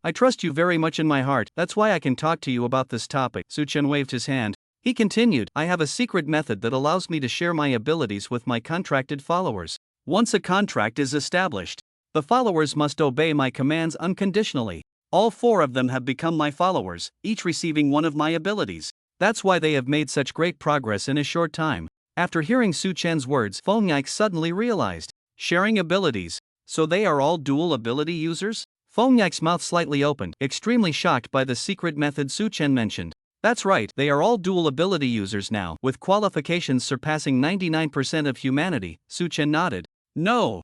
I trust you very much in my heart, that's why I can talk to you about this topic, Su Chen waved his hand. He continued, I have a secret method that allows me to share my abilities with my contracted followers. Once a contract is established, the followers must obey my commands unconditionally. All 4 of them have become my followers, each receiving one of my abilities. That's why they have made such great progress in a short time. After hearing Su Chen's words, Feng Yak suddenly realized. Sharing abilities. So they are all dual ability users? Feng Yak's mouth slightly opened, extremely shocked by the secret method Su Chen mentioned. That's right, they are all dual ability users now, with qualifications surpassing 99% of humanity, Su Chen nodded. No.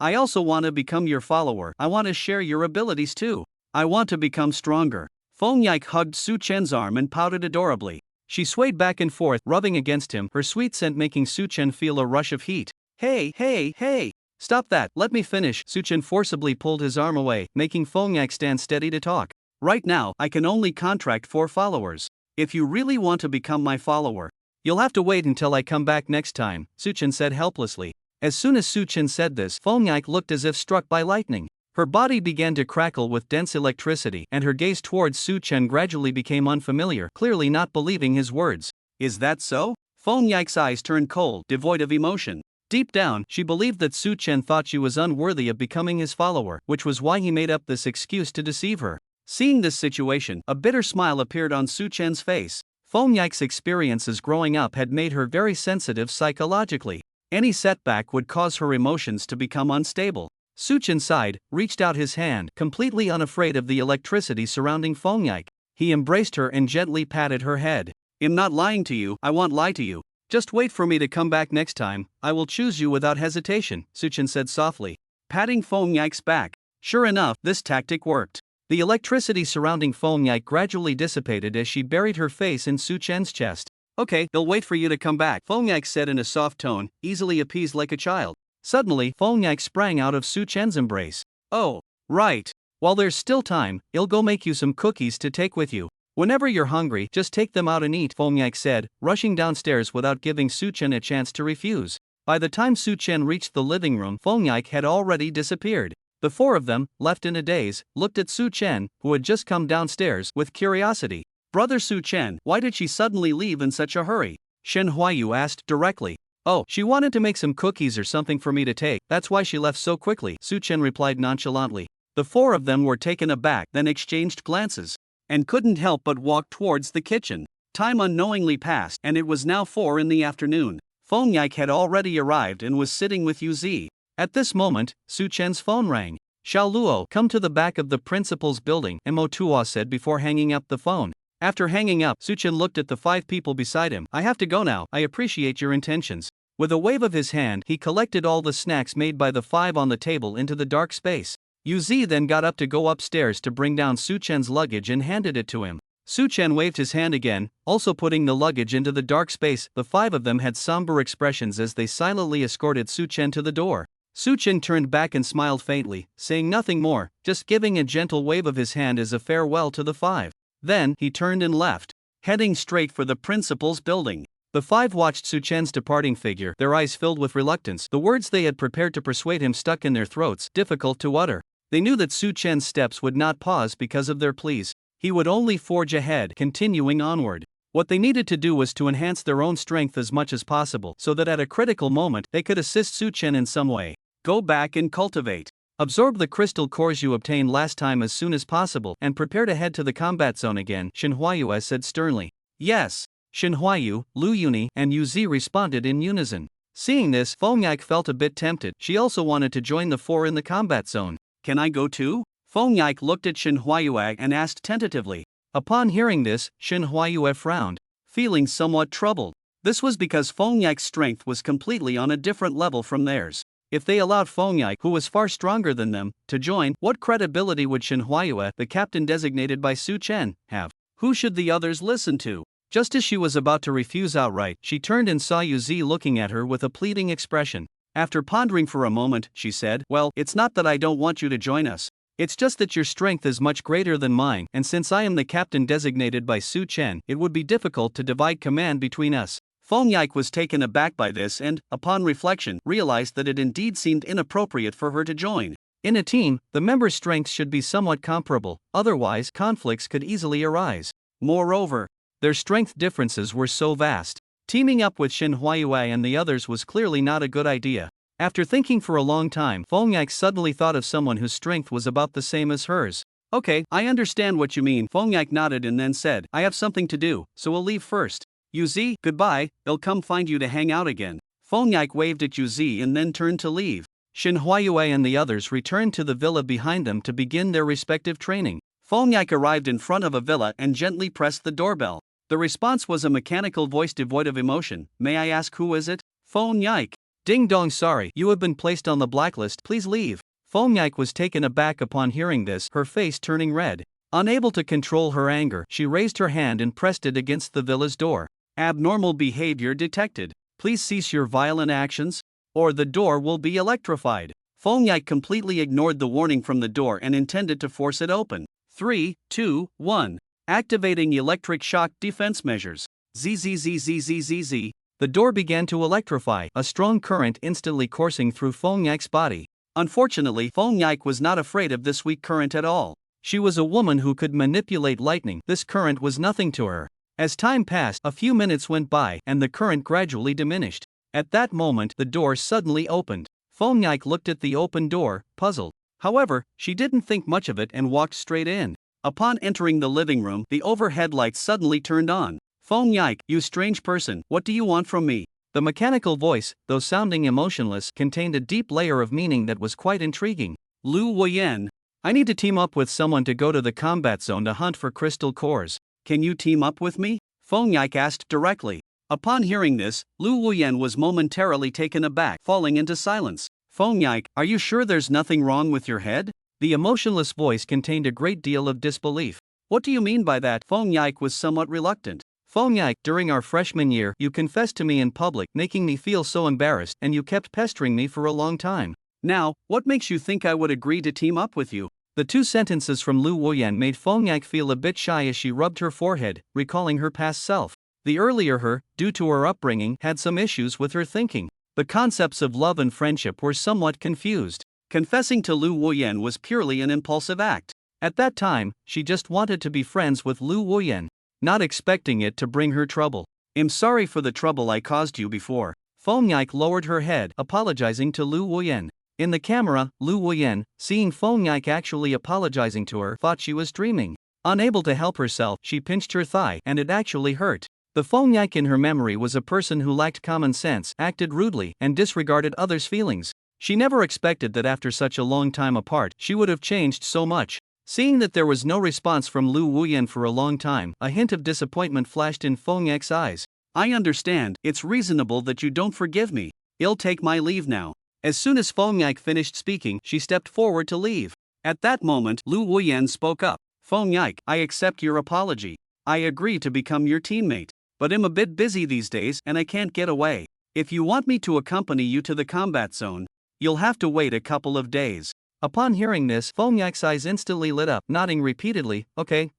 I also want to become your follower, I want to share your abilities too. I want to become stronger. Feng Yak hugged Su Chen's arm and pouted adorably. She swayed back and forth, rubbing against him, her sweet scent making Su Chen feel a rush of heat. Hey! Stop that, let me finish. Su Chen forcibly pulled his arm away, making Feng Yak stand steady to talk. Right now, I can only contract 4 followers. If you really want to become my follower, you'll have to wait until I come back next time, Su Chen said helplessly. As soon as Su Chen said this, Feng Yak looked as if struck by lightning. Her body began to crackle with dense electricity, and her gaze towards Su Chen gradually became unfamiliar, clearly not believing his words. Is that so? Feng Yak's eyes turned cold, devoid of emotion. Deep down, she believed that Su Chen thought she was unworthy of becoming his follower, which was why he made up this excuse to deceive her. Seeing this situation, a bitter smile appeared on Su Chen's face. Feng Yak's experiences growing up had made her very sensitive psychologically. Any setback would cause her emotions to become unstable. Su Chen sighed, reached out his hand, completely unafraid of the electricity surrounding Feng Yak. He embraced her and gently patted her head. I'm not lying to you, I won't lie to you. Just wait for me to come back next time, I will choose you without hesitation, Su Chen said softly, patting Feng Yak's back. Sure enough, this tactic worked. The electricity surrounding Feng Yak gradually dissipated as she buried her face in Su Chen's chest. Okay, they'll wait for you to come back, Feng Yak said in a soft tone, easily appeased like a child. Suddenly, Feng Yak sprang out of Su Chen's embrace. Oh, right. While there's still time, I'll go make you some cookies to take with you. Whenever you're hungry, just take them out and eat, Feng Yak said, rushing downstairs without giving Su Chen a chance to refuse. By the time Su Chen reached the living room, Feng Yak had already disappeared. The 4 of them, left in a daze, looked at Su Chen, who had just come downstairs, with curiosity. Brother Su Chen, why did she suddenly leave in such a hurry? Shen Huayu asked directly. Oh, she wanted to make some cookies or something for me to take, that's why she left so quickly, Su Chen replied nonchalantly. The 4 of them were taken aback, then exchanged glances, and couldn't help but walk towards the kitchen. Time unknowingly passed, and it was now 4 in the afternoon. Feng Yak had already arrived and was sitting with Yu Zi. At this moment, Su Chen's phone rang. Xiao Luo, come to the back of the principal's building, Mo Tuo said before hanging up the phone. After hanging up, Su Chen looked at the 5 people beside him. I have to go now, I appreciate your intentions. With a wave of his hand, he collected all the snacks made by the 5 on the table into the dark space. Yu Zi then got up to go upstairs to bring down Su Chen's luggage and handed it to him. Su Chen waved his hand again, also putting the luggage into the dark space. The 5 of them had somber expressions as they silently escorted Su Chen to the door. Su Chen turned back and smiled faintly, saying nothing more, just giving a gentle wave of his hand as a farewell to the 5. Then, he turned and left, heading straight for the principal's building. The 5 watched Su Chen's departing figure, their eyes filled with reluctance. The words they had prepared to persuade him stuck in their throats, difficult to utter. They knew that Su Chen's steps would not pause because of their pleas. He would only forge ahead, continuing onward. What they needed to do was to enhance their own strength as much as possible, so that at a critical moment, they could assist Su Chen in some way. Go back and cultivate. Absorb the crystal cores you obtained last time as soon as possible, and prepare to head to the combat zone again, Shen Huayu said sternly. Yes. Shen Huayu, Lu Yuni, and Yu Zi responded in unison. Seeing this, Feng Yak felt a bit tempted. She also wanted to join the 4 in the combat zone. Can I go too? Feng Yak looked at Shen Huayu and asked tentatively. Upon hearing this, Shen Huayu frowned, feeling somewhat troubled. This was because Feng Yak's strength was completely on a different level from theirs. If they allowed Feng Yike, who was far stronger than them, to join, what credibility would Shin Huayue, the captain designated by Su Chen, have? Who should the others listen to? Just as she was about to refuse outright, she turned and saw Yu Zi looking at her with a pleading expression. After pondering for a moment, she said, "Well, it's not that I don't want you to join us. It's just that your strength is much greater than mine, and since I am the captain designated by Su Chen, it would be difficult to divide command between us." Feng Yike was taken aback by this and, upon reflection, realized that it indeed seemed inappropriate for her to join. In a team, the members' strengths should be somewhat comparable, otherwise conflicts could easily arise. Moreover, their strength differences were so vast. Teaming up with Shin Huayue and the others was clearly not a good idea. After thinking for a long time, Feng Yike suddenly thought of someone whose strength was about the same as hers. "Okay, I understand what you mean." Feng Yike nodded and then said, "I have something to do, so we'll leave first. Yu Zi, goodbye, they'll come find you to hang out again." Feng Yike waved at Yu Zi and then turned to leave. Shin Huayue and the others returned to the villa behind them to begin their respective training. Feng Yike arrived in front of a villa and gently pressed the doorbell. The response was a mechanical voice devoid of emotion. "May I ask who is it?" "Feng Yike." "Ding dong, sorry, you have been placed on the blacklist, please leave." Feng Yike was taken aback upon hearing this, her face turning red. Unable to control her anger, she raised her hand and pressed it against the villa's door. "Abnormal behavior detected. Please cease your violent actions, or the door will be electrified." Feng Yike completely ignored the warning from the door and intended to force it open. 3, 2, 1. Activating electric shock defense measures. Zzzzzzzzz. The door began to electrify, a strong current instantly coursing through Feng Yike's body. Unfortunately, Feng Yike was not afraid of this weak current at all. She was a woman who could manipulate lightning. This current was nothing to her. As time passed, a few minutes went by, and the current gradually diminished. At that moment, the door suddenly opened. Feng Yike looked at the open door, puzzled. However, she didn't think much of it and walked straight in. Upon entering the living room, the overhead lights suddenly turned on. "Feng Yike, you strange person, what do you want from me?" The mechanical voice, though sounding emotionless, contained a deep layer of meaning that was quite intriguing. "Lu Wuyan, I need to team up with someone to go to the combat zone to hunt for crystal cores. Can you team up with me?" Feng Yike asked directly. Upon hearing this, Lu Wuyan was momentarily taken aback, falling into silence. "Feng Yike, are you sure there's nothing wrong with your head?" The emotionless voice contained a great deal of disbelief. "What do you mean by that?" Feng Yike was somewhat reluctant. "Feng Yike, during our freshman year, you confessed to me in public, making me feel so embarrassed, and you kept pestering me for a long time. Now, what makes you think I would agree to team up with you?" The two sentences from Lu Wuyan made Feng Yike feel a bit shy as she rubbed her forehead, recalling her past self. The earlier her, due to her upbringing, had some issues with her thinking. The concepts of love and friendship were somewhat confused. Confessing to Lu Wuyan was purely an impulsive act. At that time, she just wanted to be friends with Lu Wuyan, not expecting it to bring her trouble. "I'm sorry for the trouble I caused you before." Feng Yike lowered her head, apologizing to Lu Wuyan. In the camera, Lu Wuyan, seeing Feng Yike actually apologizing to her, thought she was dreaming. Unable to help herself, she pinched her thigh, and it actually hurt. The Feng Yike in her memory was a person who lacked common sense, acted rudely, and disregarded others' feelings. She never expected that after such a long time apart, she would have changed so much. Seeing that there was no response from Lu Wuyan for a long time, a hint of disappointment flashed in Feng Yike's eyes. "I understand, it's reasonable that you don't forgive me. I'll take my leave now." As soon as Feng Yike finished speaking, she stepped forward to leave. At that moment, Lu Wuyan spoke up. "Feng Yike, I accept your apology. I agree to become your teammate. But I'm a bit busy these days and I can't get away. If you want me to accompany you to the combat zone, you'll have to wait a couple of days." Upon hearing this, Feng Yike's eyes instantly lit up, nodding repeatedly. Okay,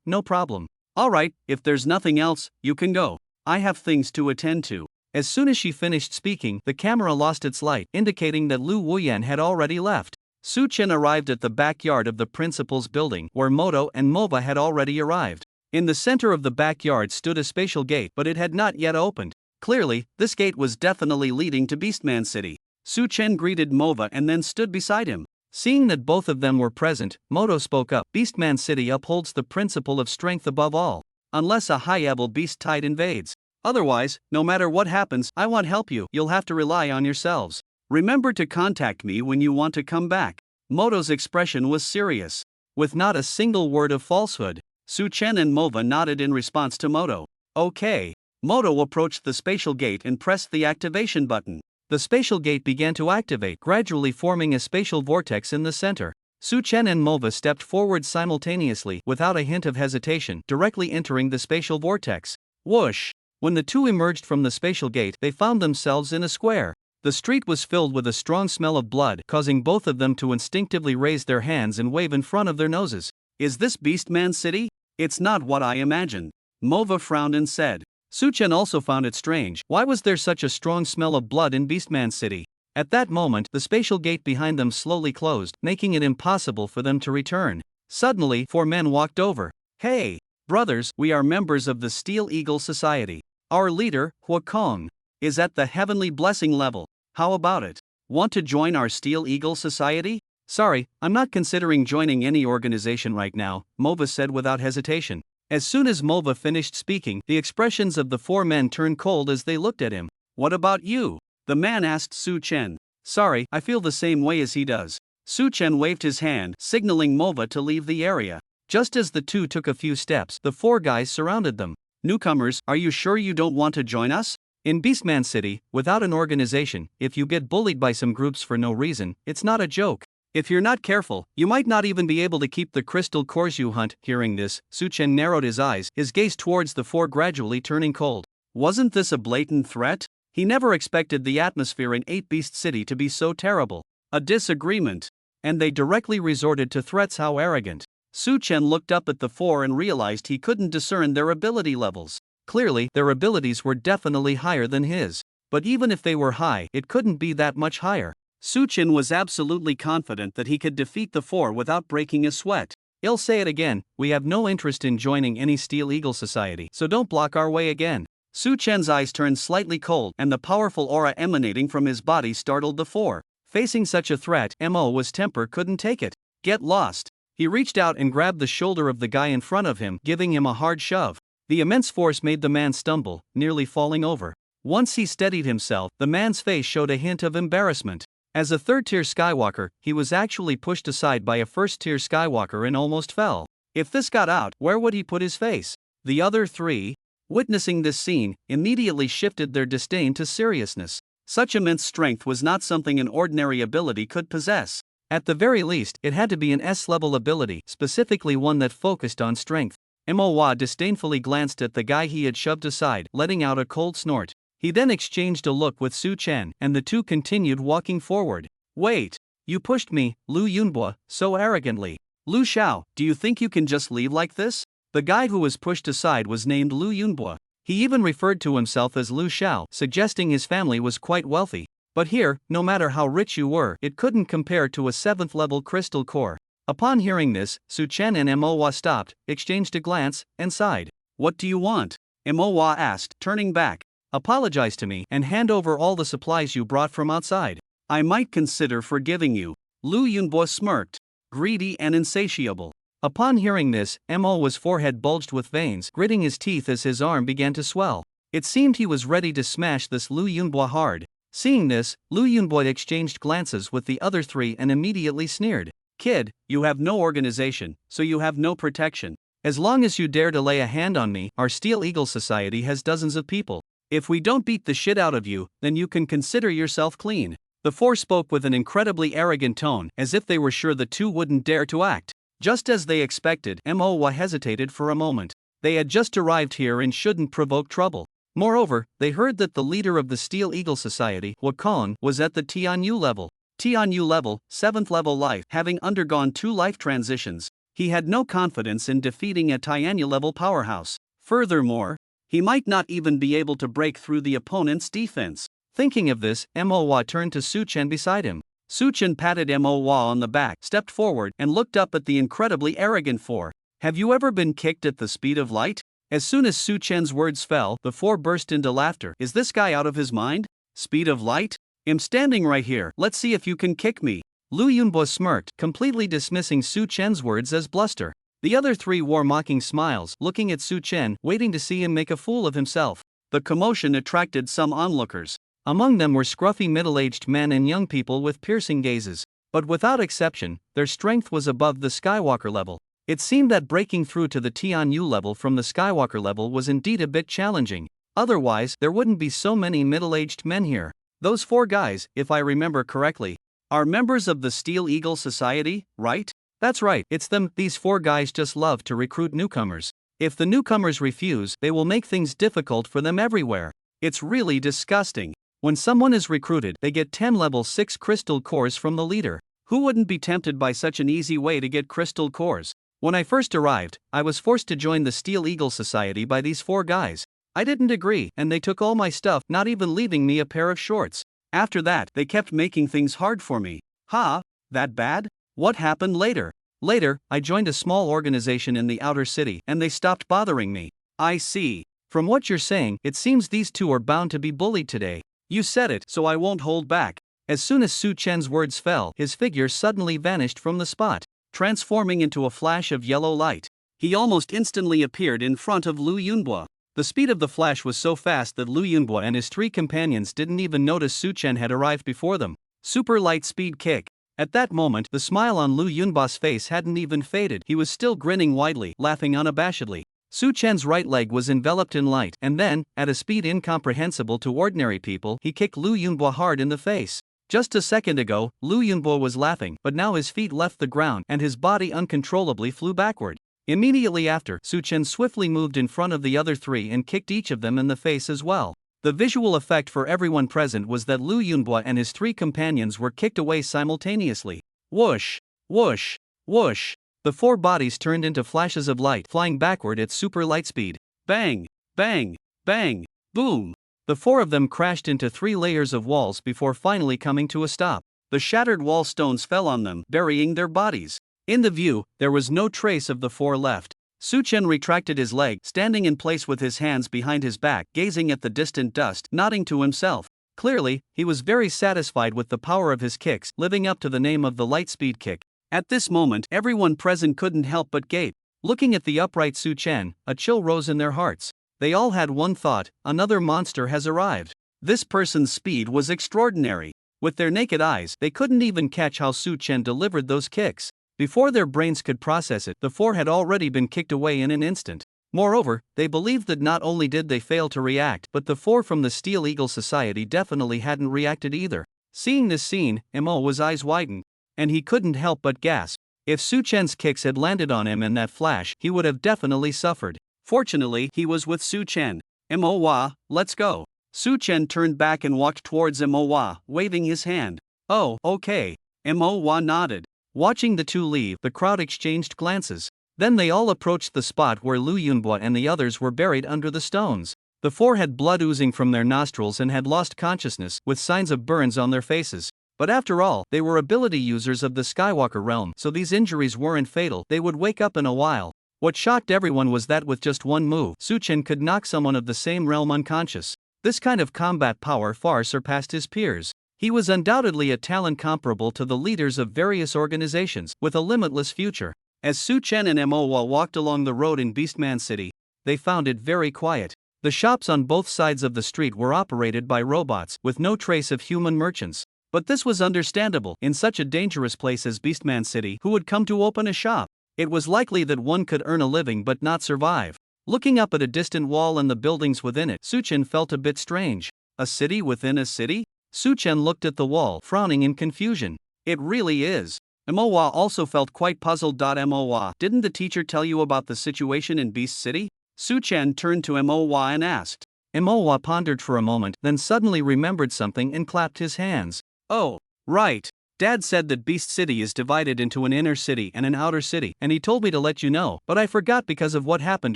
no problem. "Alright, if there's nothing else, you can go. I have things to attend to." As soon as she finished speaking, the camera lost its light, indicating that Lu Wuyan had already left. Su Chen arrived at the backyard of the principal's building, where Moto and Mova had already arrived. In the center of the backyard stood a spatial gate, but it had not yet opened. Clearly, this gate was definitely leading to Beastman City. Su Chen greeted Mova and then stood beside him. Seeing that both of them were present, Moto spoke up. "Beastman City upholds the principle of strength above all. Unless a high-level beast tide invades. Otherwise, no matter what happens, I won't help you. You'll have to rely on yourselves. Remember to contact me when you want to come back." Moto's expression was serious, with not a single word of falsehood. Su Chen and Mova nodded in response to Moto. "Okay." Moto approached the spatial gate and pressed the activation button. the spatial gate began to activate, gradually forming a spatial vortex in the center. Su Chen and Mova stepped forward simultaneously, without a hint of hesitation, directly entering the spatial vortex. Whoosh! When the two emerged from the spatial gate, they found themselves in a square. The street was filled with a strong smell of blood, causing both of them to instinctively raise their hands and wave in front of their noses. Is this Beastman City? It's not what I imagined. Mova frowned and said. Su Chen also found it strange. Why was there such a strong smell of blood in Beastman City? At that moment, the spatial gate behind them slowly closed, making it impossible for them to return. Suddenly, 4 men walked over. Hey, brothers, we are members of the Steel Eagle Society. Our leader, Hua Kong, is at the Heavenly Blessing level. How about it? Want to join our Steel Eagle Society? Sorry, I'm not considering joining any organization right now, Mova said without hesitation. As soon as Mova finished speaking, the expressions of the 4 men turned cold as they looked at him. What about you? The man asked Su Chen. Sorry, I feel the same way as he does. Su Chen waved his hand, signaling Mova to leave the area. Just as the two took a few steps, the 4 guys surrounded them. Newcomers, are you sure you don't want to join us? In Beastman City, without an organization, if you get bullied by some groups for no reason, it's not a joke. If you're not careful, you might not even be able to keep the crystal cores you hunt. Hearing this, Su Chen narrowed his eyes, his gaze towards the 4 gradually turning cold. Wasn't this a blatant threat? He never expected the atmosphere in 8 Beast City to be so terrible. A disagreement. And they directly resorted to threats. How arrogant. Su Chen looked up at the 4 and realized he couldn't discern their ability levels. Clearly, their abilities were definitely higher than his. But even if they were high, it couldn't be that much higher. Su Chen was absolutely confident that he could defeat the 4 without breaking a sweat. I'll say it again, we have no interest in joining any Steel Eagle Society, so don't block our way again. Su Chen's eyes turned slightly cold, and the powerful aura emanating from his body startled the 4. Facing such a threat, Mo's temper couldn't take it. Get lost. He reached out and grabbed the shoulder of the guy in front of him, giving him a hard shove. The immense force made the man stumble, nearly falling over. Once he steadied himself, the man's face showed a hint of embarrassment. As a 3rd-tier Skywalker, he was actually pushed aside by a 1st-tier Skywalker and almost fell. If this got out, where would he put his face? The other 3, witnessing this scene, immediately shifted their disdain to seriousness. Such immense strength was not something an ordinary ability could possess. At the very least, it had to be an S-level ability, specifically one that focused on strength. Moa disdainfully glanced at the guy he had shoved aside, letting out a cold snort. He then exchanged a look with Su Chen, and the two continued walking forward. Wait! You pushed me, Lu Yunbo, so arrogantly. Lu Xiao, do you think you can just leave like this? The guy who was pushed aside was named Lu Yunbo. He even referred to himself as Lu Xiao, suggesting his family was quite wealthy. But here, no matter how rich you were, it couldn't compare to a 7th-level crystal core. Upon hearing this, Su Chen and Moa stopped, exchanged a glance, and sighed. What do you want? Moa asked, turning back. Apologize to me, and hand over all the supplies you brought from outside. I might consider forgiving you. Lu Yunbo smirked. Greedy and insatiable. Upon hearing this, Mo's forehead bulged with veins, gritting his teeth as his arm began to swell. It seemed he was ready to smash this Lu Yunbo hard. Seeing this, Lu Yunbo exchanged glances with the other 3 and immediately sneered. Kid, you have no organization, so you have no protection. As long as you dare to lay a hand on me, our Steel Eagle Society has dozens of people. If we don't beat the shit out of you, then you can consider yourself clean. The 4 spoke with an incredibly arrogant tone, as if they were sure the 2 wouldn't dare to act. Just as they expected, Moa hesitated for a moment. They had just arrived here and shouldn't provoke trouble. Moreover, they heard that the leader of the Steel Eagle Society, Hua Kong, was at the Tianyu level. Tianyu level, 7th level life. Having undergone 2 life transitions, he had no confidence in defeating a Tianyu level powerhouse. Furthermore, he might not even be able to break through the opponent's defense. Thinking of this, Moa turned to Su Chen beside him. Su Chen patted Moa on the back, stepped forward, and looked up at the incredibly arrogant 4. Have you ever been kicked at the speed of light? As soon as Su Chen's words fell, the 4 burst into laughter. Is this guy out of his mind? Speed of light? I'm standing right here, let's see if you can kick me. Lu Yunbo smirked, completely dismissing Su Chen's words as bluster. The other 3 wore mocking smiles, looking at Su Chen, waiting to see him make a fool of himself. The commotion attracted some onlookers. Among them were scruffy middle-aged men and young people with piercing gazes. But without exception, their strength was above the Skywalker level. It seemed that breaking through to the Tianyu level from the Skywalker level was indeed a bit challenging. Otherwise, there wouldn't be so many middle-aged men here. Those 4 guys, if I remember correctly, are members of the Steel Eagle Society, right? That's right, it's them. These 4 guys just love to recruit newcomers. If the newcomers refuse, they will make things difficult for them everywhere. It's really disgusting. When someone is recruited, they get 10 level 6 crystal cores from the leader. Who wouldn't be tempted by such an easy way to get crystal cores? When I first arrived, I was forced to join the Steel Eagle Society by these 4 guys. I didn't agree, and they took all my stuff, not even leaving me a pair of shorts. After that, they kept making things hard for me. That bad? What happened later? Later, I joined a small organization in the outer city, and they stopped bothering me. I see. From what you're saying, it seems these 2 are bound to be bullied today. You said it, so I won't hold back. As soon as Su Chen's words fell, his figure suddenly vanished from the spot, transforming into a flash of yellow light. He almost instantly appeared in front of Lu Yunbo. The speed of the flash was so fast that Lu Yunbo and his 3 companions didn't even notice Su Chen had arrived before them. Super light speed kick. At that moment, the smile on Lu Yunbo's face hadn't even faded. He was still grinning widely, laughing unabashedly. Su Chen's right leg was enveloped in light, and then, at a speed incomprehensible to ordinary people, he kicked Lu Yunbo hard in the face. Just a second ago, Lu Yunbo was laughing, but now his feet left the ground and his body uncontrollably flew backward. Immediately after, Su Chen swiftly moved in front of the other 3 and kicked each of them in the face as well. The visual effect for everyone present was that Lu Yunbo and his 3 companions were kicked away simultaneously. Whoosh! Whoosh! Whoosh! The 4 bodies turned into flashes of light, flying backward at super light speed. Bang! Bang! Bang! Boom! The 4 of them crashed into 3 layers of walls before finally coming to a stop. The shattered wall stones fell on them, burying their bodies. In the view, there was no trace of the 4 left. Su Chen retracted his leg, standing in place with his hands behind his back, gazing at the distant dust, nodding to himself. Clearly, he was very satisfied with the power of his kicks, living up to the name of the light speed kick. At this moment, everyone present couldn't help but gape. Looking at the upright Su Chen, a chill rose in their hearts. They all had one thought: another monster has arrived. This person's speed was extraordinary. With their naked eyes, they couldn't even catch how Su Chen delivered those kicks. Before their brains could process it, the 4 had already been kicked away in an instant. Moreover, they believed that not only did they fail to react, but the 4 from the Steel Eagle Society definitely hadn't reacted either. Seeing this scene, Mo's eyes widened, and he couldn't help but gasp. If Su Chen's kicks had landed on him in that flash, he would have definitely suffered. Fortunately, he was with Su Chen. Moa, let's go. Su Chen turned back and walked towards Moa, waving his hand. Oh, okay. Moa nodded. Watching the 2 leave, the crowd exchanged glances. Then they all approached the spot where Lu Yunbo and the others were buried under the stones. The 4 had blood oozing from their nostrils and had lost consciousness, with signs of burns on their faces. But after all, they were ability users of the Skywalker realm, so these injuries weren't fatal. They would wake up in a while. What shocked everyone was that with just one move, Su Chen could knock someone of the same realm unconscious. This kind of combat power far surpassed his peers. He was undoubtedly a talent comparable to the leaders of various organizations, with a limitless future. As Su Chen and Moa walked along the road in Beastman City, they found it very quiet. The shops on both sides of the street were operated by robots, with no trace of human merchants. But this was understandable. In such a dangerous place as Beastman City, who would come to open a shop? It was likely that one could earn a living but not survive. Looking up at a distant wall and the buildings within it, Su Chen felt a bit strange. A city within a city? Su Chen looked at the wall, frowning in confusion. It really is. Moa also felt quite puzzled. Moa, didn't the teacher tell you about the situation in Beast City? Su Chen turned to Moa and asked. Moa pondered for a moment, then suddenly remembered something and clapped his hands. Oh, right. Dad said that Beast City is divided into an inner city and an outer city, and he told me to let you know, but I forgot because of what happened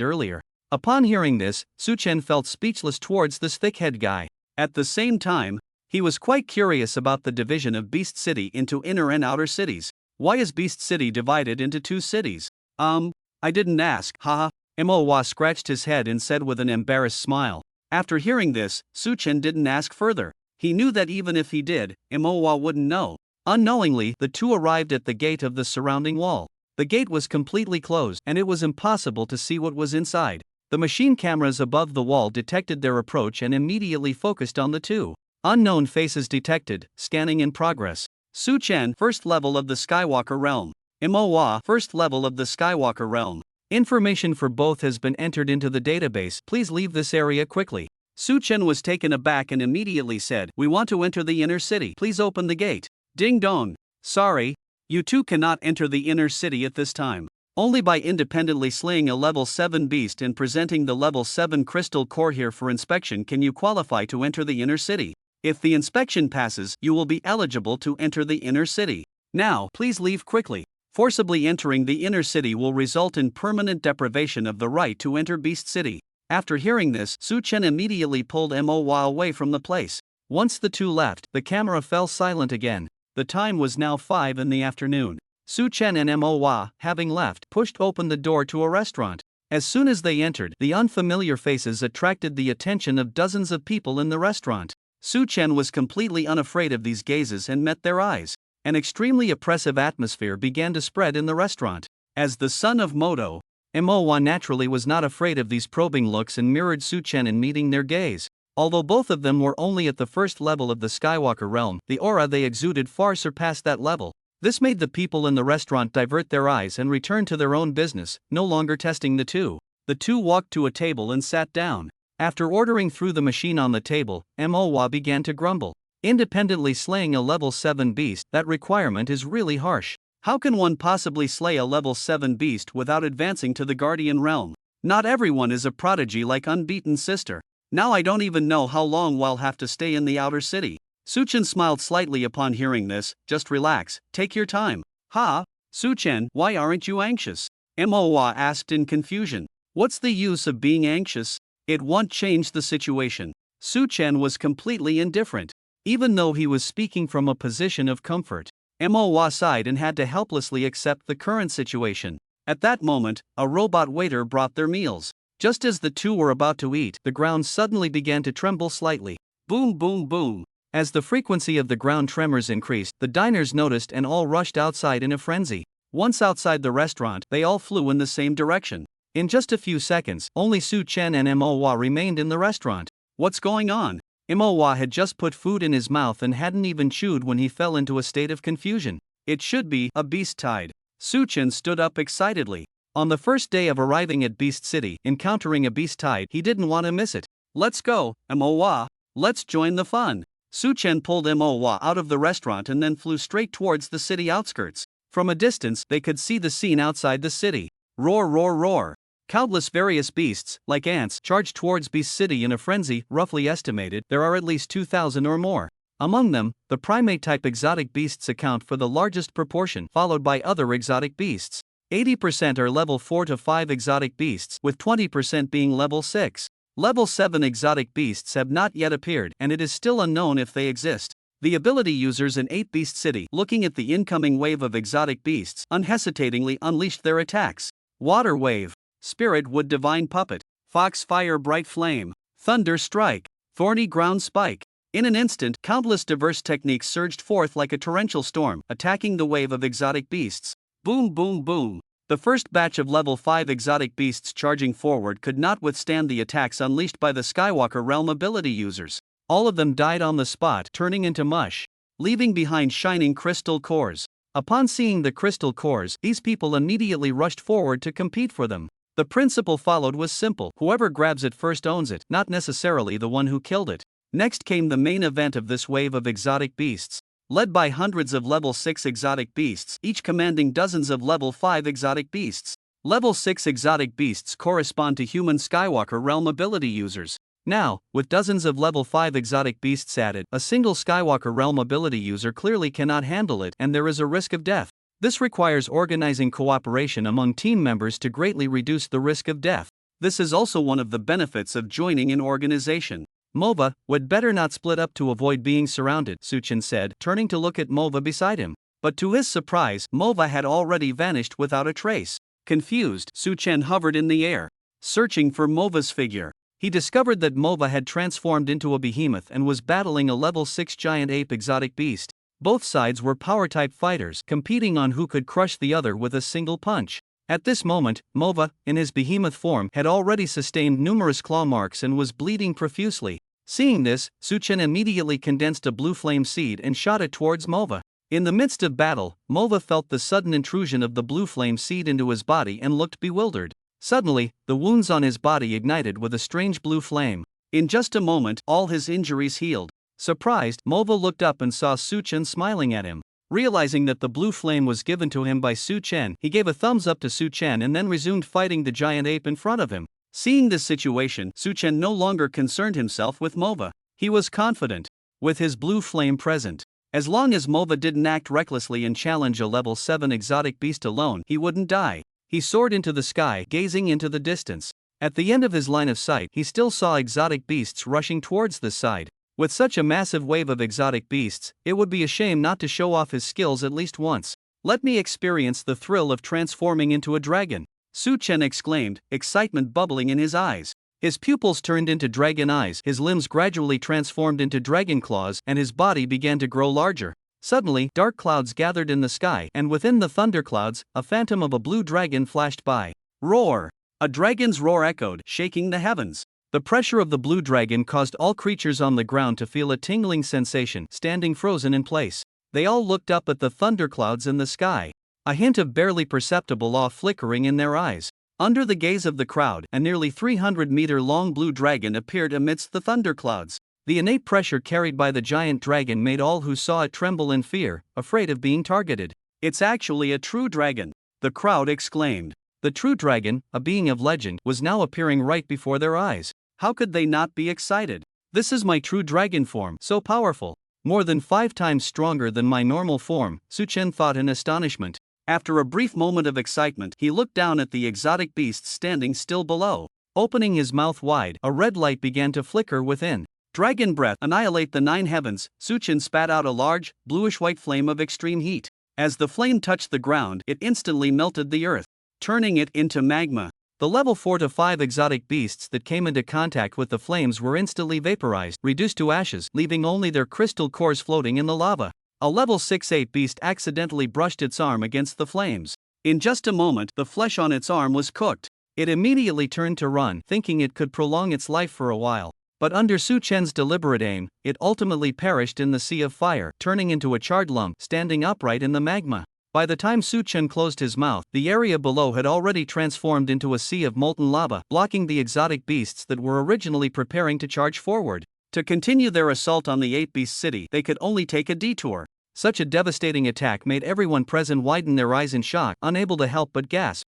earlier. Upon hearing this, Su Chen felt speechless towards this thick-head guy. At the same time, he was quite curious about the division of Beast City into inner and outer cities. Why is Beast City divided into 2 cities? I didn't ask, haha. Moa scratched his head and said with an embarrassed smile. After hearing this, Su Chen didn't ask further. He knew that even if he did, Moa wouldn't know. Unknowingly, the 2 arrived at the gate of the surrounding wall. The gate was completely closed, and it was impossible to see what was inside. The machine cameras above the wall detected their approach and immediately focused on the 2. Unknown faces detected, scanning in progress. Su Chen, first level of the Skywalker realm. Moa, first level of the Skywalker realm. Information for both has been entered into the database. Please leave this area quickly. Su Chen was taken aback and immediately said, "We want to enter the inner city. Please open the gate." Ding dong. Sorry. You two cannot enter the inner city at this time. Only by independently slaying a level 7 beast and presenting the level 7 crystal core here for inspection can you qualify to enter the inner city. If the inspection passes, you will be eligible to enter the inner city. Now, please leave quickly. Forcibly entering the inner city will result in permanent deprivation of the right to enter Beast City. After hearing this, Su Chen immediately pulled Manhwa away from the place. Once the two left, the camera fell silent again. The time was now 5 in the afternoon. Su Chen and Manhwa, having left, pushed open the door to a restaurant. As soon as they entered, the unfamiliar faces attracted the attention of dozens of people in the restaurant. Su Chen was completely unafraid of these gazes and met their eyes. An extremely oppressive atmosphere began to spread in the restaurant. As the son of Moto, Manhwa naturally was not afraid of these probing looks and mirrored Su Chen in meeting their gaze. Although both of them were only at the first level of the Skywalker realm, the aura they exuded far surpassed that level. This made the people in the restaurant divert their eyes and return to their own business, no longer testing the two. The two walked to a table and sat down. After ordering through the machine on the table, Manhwa began to grumble. Independently slaying a level 7 beast, that requirement is really harsh. How can one possibly slay a level 7 beast without advancing to the Guardian realm? Not everyone is a prodigy like Unbeaten Sister. Now I don't even know how long we'll have to stay in the outer city. Su Chen smiled slightly upon hearing this. Just relax, take your time. Ha? Su Chen, why aren't you anxious? Manhwa asked in confusion. What's the use of being anxious? It won't change the situation. Su Chen was completely indifferent. Even though he was speaking from a position of comfort, Manhwa sighed and had to helplessly accept the current situation. At that moment, a robot waiter brought their meals. Just as the two were about to eat, the ground suddenly began to tremble slightly. Boom, boom, boom. As the frequency of the ground tremors increased, the diners noticed and all rushed outside in a frenzy. Once outside the restaurant, they all flew in the same direction. In just a few seconds, only Su Chen and Manhwa remained in the restaurant. What's going on? Manhwa had just put food in his mouth and hadn't even chewed when he fell into a state of confusion. It should be a beast tide. Su Chen stood up excitedly. On the first day of arriving at Beast City, encountering a beast tide, he didn't want to miss it. Let's go, Manhwa. Let's join the fun. Su Chen pulled Manhwa out of the restaurant and then flew straight towards the city outskirts. From a distance, they could see the scene outside the city. Roar, roar, roar. Countless various beasts, like ants, charged towards Beast City in a frenzy. Roughly estimated, there are at least 2,000 or more. Among them, the primate-type exotic beasts account for the largest proportion, followed by other exotic beasts. 80% are level 4 to 5 exotic beasts, with 20% being level 6. Level 7 exotic beasts have not yet appeared, and it is still unknown if they exist. The ability users in 8 Beast City, looking at the incoming wave of exotic beasts, unhesitatingly unleashed their attacks. Water Wave, Spirit Wood Divine Puppet, Fox Fire Bright Flame, Thunder Strike, Thorny Ground Spike. In an instant, countless diverse techniques surged forth like a torrential storm, attacking the wave of exotic beasts. Boom, boom, boom. The first batch of level 5 exotic beasts charging forward could not withstand the attacks unleashed by the Skywalker realm ability users. All of them died on the spot, turning into mush, leaving behind shining crystal cores. Upon seeing the crystal cores, these people immediately rushed forward to compete for them. The principle followed was simple: whoever grabs it first owns it, not necessarily the one who killed it. Next came the main event of this wave of exotic beasts. Led by hundreds of level 6 exotic beasts, each commanding dozens of level 5 exotic beasts. Level 6 exotic beasts correspond to human Skywalker realm ability users. Now, with dozens of level 5 exotic beasts added, a single Skywalker realm ability user clearly cannot handle it, and there is a risk of death. This requires organizing cooperation among team members to greatly reduce the risk of death. This is also one of the benefits of joining an organization. Mova would better not split up to avoid being surrounded, Su Chen said, turning to look at Mova beside him. But to his surprise, Mova had already vanished without a trace. Confused, Su Chen hovered in the air, searching for Mova's figure. He discovered that Mova had transformed into a behemoth and was battling a level 6 giant ape exotic beast. Both sides were power-type fighters, competing on who could crush the other with a single punch. At this moment, Mova, in his behemoth form, had already sustained numerous claw marks and was bleeding profusely. Seeing this, Su Chen immediately condensed a blue flame seed and shot it towards Mova. In the midst of battle, Mova felt the sudden intrusion of the blue flame seed into his body and looked bewildered. Suddenly, the wounds on his body ignited with a strange blue flame. In just a moment, all his injuries healed. Surprised, Mova looked up and saw Su Chen smiling at him. Realizing that the blue flame was given to him by Su Chen, he gave a thumbs up to Su Chen and then resumed fighting the giant ape in front of him. Seeing this situation, Su Chen no longer concerned himself with Mova. He was confident. With his blue flame present, as long as Mova didn't act recklessly and challenge a level 7 exotic beast alone, he wouldn't die. He soared into the sky, gazing into the distance. At the end of his line of sight, he still saw exotic beasts rushing towards the side. With such a massive wave of exotic beasts, it would be a shame not to show off his skills at least once. Let me experience the thrill of transforming into a dragon, Su Chen exclaimed, excitement bubbling in his eyes. His pupils turned into dragon eyes, his limbs gradually transformed into dragon claws, and his body began to grow larger. Suddenly, dark clouds gathered in the sky, and within the thunderclouds, a phantom of a blue dragon flashed by. Roar! A dragon's roar echoed, shaking the heavens. The pressure of the blue dragon caused all creatures on the ground to feel a tingling sensation, standing frozen in place. They all looked up at the thunderclouds in the sky, a hint of barely perceptible awe flickering in their eyes. Under the gaze of the crowd, a nearly 300-meter-long blue dragon appeared amidst the thunderclouds. The innate pressure carried by the giant dragon made all who saw it tremble in fear, afraid of being targeted. It's actually a true dragon, the crowd exclaimed. The true dragon, a being of legend, was now appearing right before their eyes. How could they not be excited? This is my true dragon form, so powerful. More than 5 times stronger than my normal form, Su Chen thought in astonishment. After a brief moment of excitement, he looked down at the exotic beasts standing still below. Opening his mouth wide, a red light began to flicker within. Dragon breath, annihilate the 9 heavens. Su Chen spat out a large, bluish-white flame of extreme heat. As the flame touched the ground, it instantly melted the earth, turning it into magma. The level 4 to 5 exotic beasts that came into contact with the flames were instantly vaporized, reduced to ashes, leaving only their crystal cores floating in the lava. A level 6-8 beast accidentally brushed its arm against the flames. In just a moment, the flesh on its arm was cooked. It immediately turned to run, thinking it could prolong its life for a while. But under Su Chen's deliberate aim, it ultimately perished in the sea of fire, turning into a charred lump, standing upright in the magma. By the time Su Chen closed his mouth, the area below had already transformed into a sea of molten lava, blocking the exotic beasts that were originally preparing to charge forward. To continue their assault on the 8-beast city, they could only take a detour. Such a devastating attack made everyone present widen their eyes in shock, unable to help but gasp.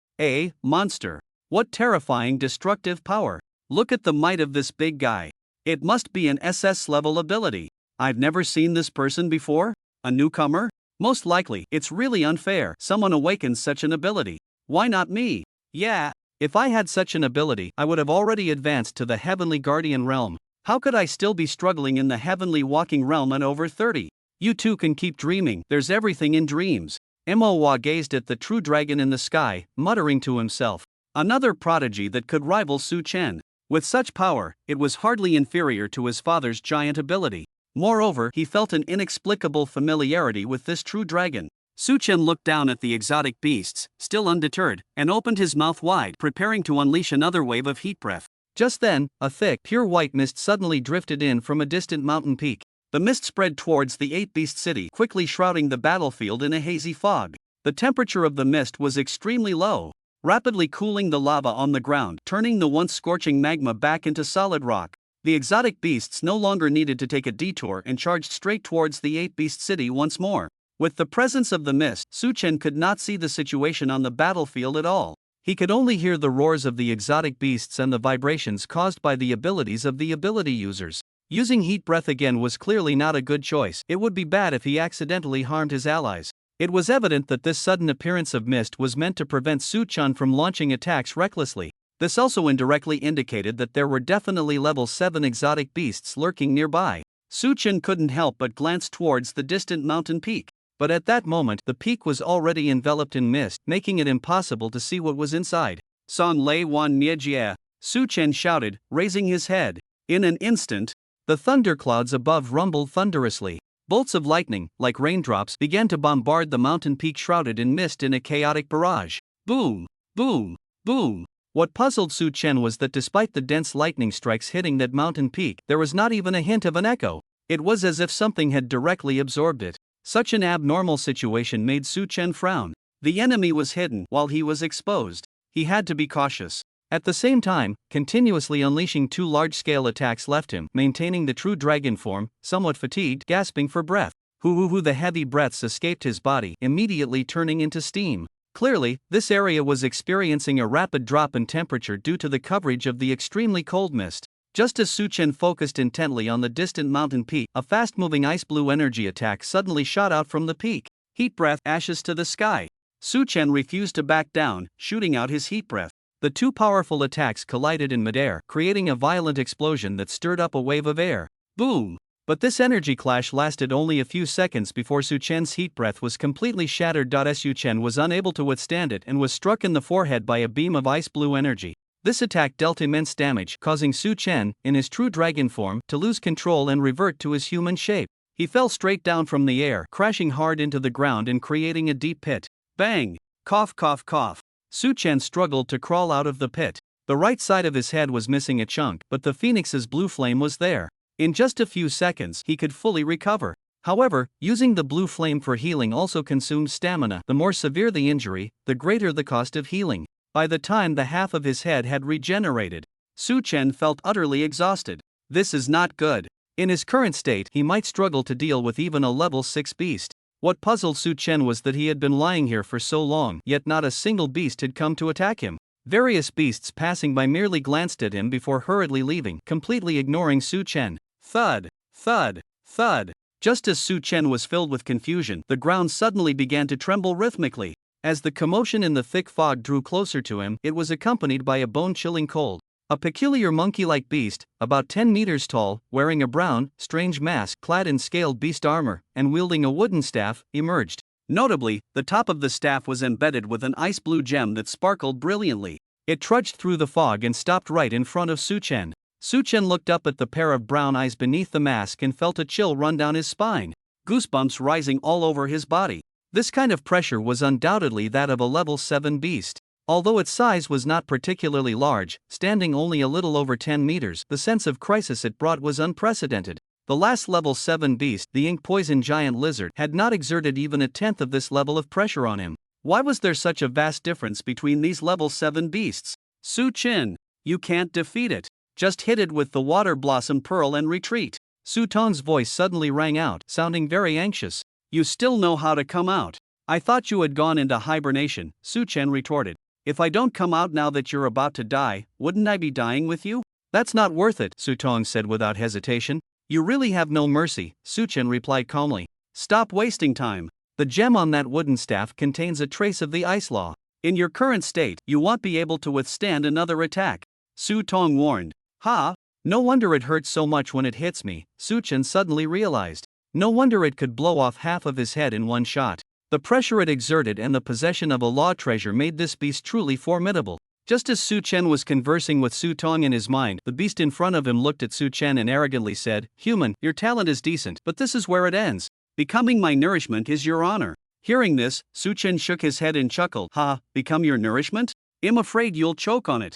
Monster! What terrifying destructive power! Look at the might of this big guy. It must be an SS-level ability. I've never seen this person before? A newcomer? Most likely, it's really unfair. Someone awakens such an ability. Why not me? Yeah, if I had such an ability, I would have already advanced to the Heavenly Guardian realm. How could I still be struggling in the Heavenly Walking realm at over 30? You too can keep dreaming, there's everything in dreams. Manhwa gazed at the true dragon in the sky, muttering to himself. Another prodigy that could rival Su Chen. With such power, it was hardly inferior to his father's giant ability. Moreover, he felt an inexplicable familiarity with this true dragon. Su Chen looked down at the exotic beasts, still undeterred, and opened his mouth wide, preparing to unleash another wave of heat breath. Just then, a thick, pure white mist suddenly drifted in from a distant mountain peak. The mist spread towards the 8-beast city, quickly shrouding the battlefield in a hazy fog. The temperature of the mist was extremely low, rapidly cooling the lava on the ground, turning the once scorching magma back into solid rock. The exotic beasts no longer needed to take a detour and charged straight towards the 8-beast city once more. With the presence of the mist, Su Chen could not see the situation on the battlefield at all. He could only hear the roars of the exotic beasts and the vibrations caused by the abilities of the ability users. Using heat breath again was clearly not a good choice. It would be bad if he accidentally harmed his allies. It was evident that this sudden appearance of mist was meant to prevent Su Chen from launching attacks recklessly. This also indirectly indicated that there were definitely level 7 exotic beasts lurking nearby. Su Chen couldn't help but glance towards the distant mountain peak. But at that moment, the peak was already enveloped in mist, making it impossible to see what was inside. San Lei Wan Niejie, Su Chen shouted, raising his head. In an instant, the thunderclouds above rumbled thunderously. Bolts of lightning, like raindrops, began to bombard the mountain peak shrouded in mist in a chaotic barrage. Boom! Boom! Boom! What puzzled Su Chen was that despite the dense lightning strikes hitting that mountain peak, there was not even a hint of an echo. It was as if something had directly absorbed it. Such an abnormal situation made Su Chen frown. The enemy was hidden while he was exposed. He had to be cautious. At the same time, continuously unleashing 2 large-scale attacks left him, maintaining the true dragon form, somewhat fatigued, gasping for breath. The heavy breaths escaped his body, immediately turning into steam. Clearly, this area was experiencing a rapid drop in temperature due to the coverage of the extremely cold mist. Just as Su Chen focused intently on the distant mountain peak, a fast-moving ice blue energy attack suddenly shot out from the peak. Heat breath, ashes to the sky. Su Chen refused to back down, shooting out his heat breath. The 2 powerful attacks collided in midair, creating a violent explosion that stirred up a wave of air. Boom! But this energy clash lasted only a few seconds before Su Chen's heat breath was completely shattered. Su Chen was unable to withstand it and was struck in the forehead by a beam of ice blue energy. This attack dealt immense damage, causing Su Chen, in his true dragon form, to lose control and revert to his human shape. He fell straight down from the air, crashing hard into the ground and creating a deep pit. Bang! Cough, cough, cough. Su Chen struggled to crawl out of the pit. The right side of his head was missing a chunk, but the phoenix's blue flame was there. In just a few seconds, he could fully recover. However, using the blue flame for healing also consumed stamina. The more severe the injury, the greater the cost of healing. By the time the half of his head had regenerated, Su Chen felt utterly exhausted. This is not good. In his current state, he might struggle to deal with even a level 6 beast. What puzzled Su Chen was that he had been lying here for so long, yet not a single beast had come to attack him. Various beasts passing by merely glanced at him before hurriedly leaving, completely ignoring Su Chen. Thud, thud, thud. Just as Su Chen was filled with confusion, the ground suddenly began to tremble rhythmically. As the commotion in the thick fog drew closer to him, it was accompanied by a bone-chilling cold. A peculiar monkey-like beast, about 10 meters tall, wearing a brown, strange mask, clad in scaled beast armor, and wielding a wooden staff, emerged. Notably, the top of the staff was embedded with an ice blue gem that sparkled brilliantly. It trudged through the fog and stopped right in front of Su Chen. Su Chen looked up at the pair of brown eyes beneath the mask and felt a chill run down his spine. Goosebumps rising all over his body. This kind of pressure was undoubtedly that of a level 7 beast. Although its size was not particularly large, standing only a little over 10 meters, the sense of crisis it brought was unprecedented. The last level 7 beast, the ink-poison giant lizard, had not exerted even a tenth of this level of pressure on him. Why was there such a vast difference between these level 7 beasts? Su Chen, you can't defeat it. Just hit it with the water blossom pearl and retreat. Su Tong's voice suddenly rang out, sounding very anxious. You still know how to come out. I thought you had gone into hibernation, Su Chen retorted. If I don't come out now that you're about to die, wouldn't I be dying with you? That's not worth it, Su Tong said without hesitation. You really have no mercy, Su Chen replied calmly. Stop wasting time. The gem on that wooden staff contains a trace of the ice law. In your current state, you won't be able to withstand another attack. Su Tong warned. Ha! No wonder it hurts so much when it hits me, Su Chen suddenly realized. No wonder it could blow off half of his head in one shot. The pressure it exerted and the possession of a law treasure made this beast truly formidable. Just as Su Chen was conversing with Su Tong in his mind, the beast in front of him looked at Su Chen and arrogantly said, Human, your talent is decent, but this is where it ends. Becoming my nourishment is your honor. Hearing this, Su Chen shook his head and chuckled. Ha, become your nourishment? I'm afraid you'll choke on it.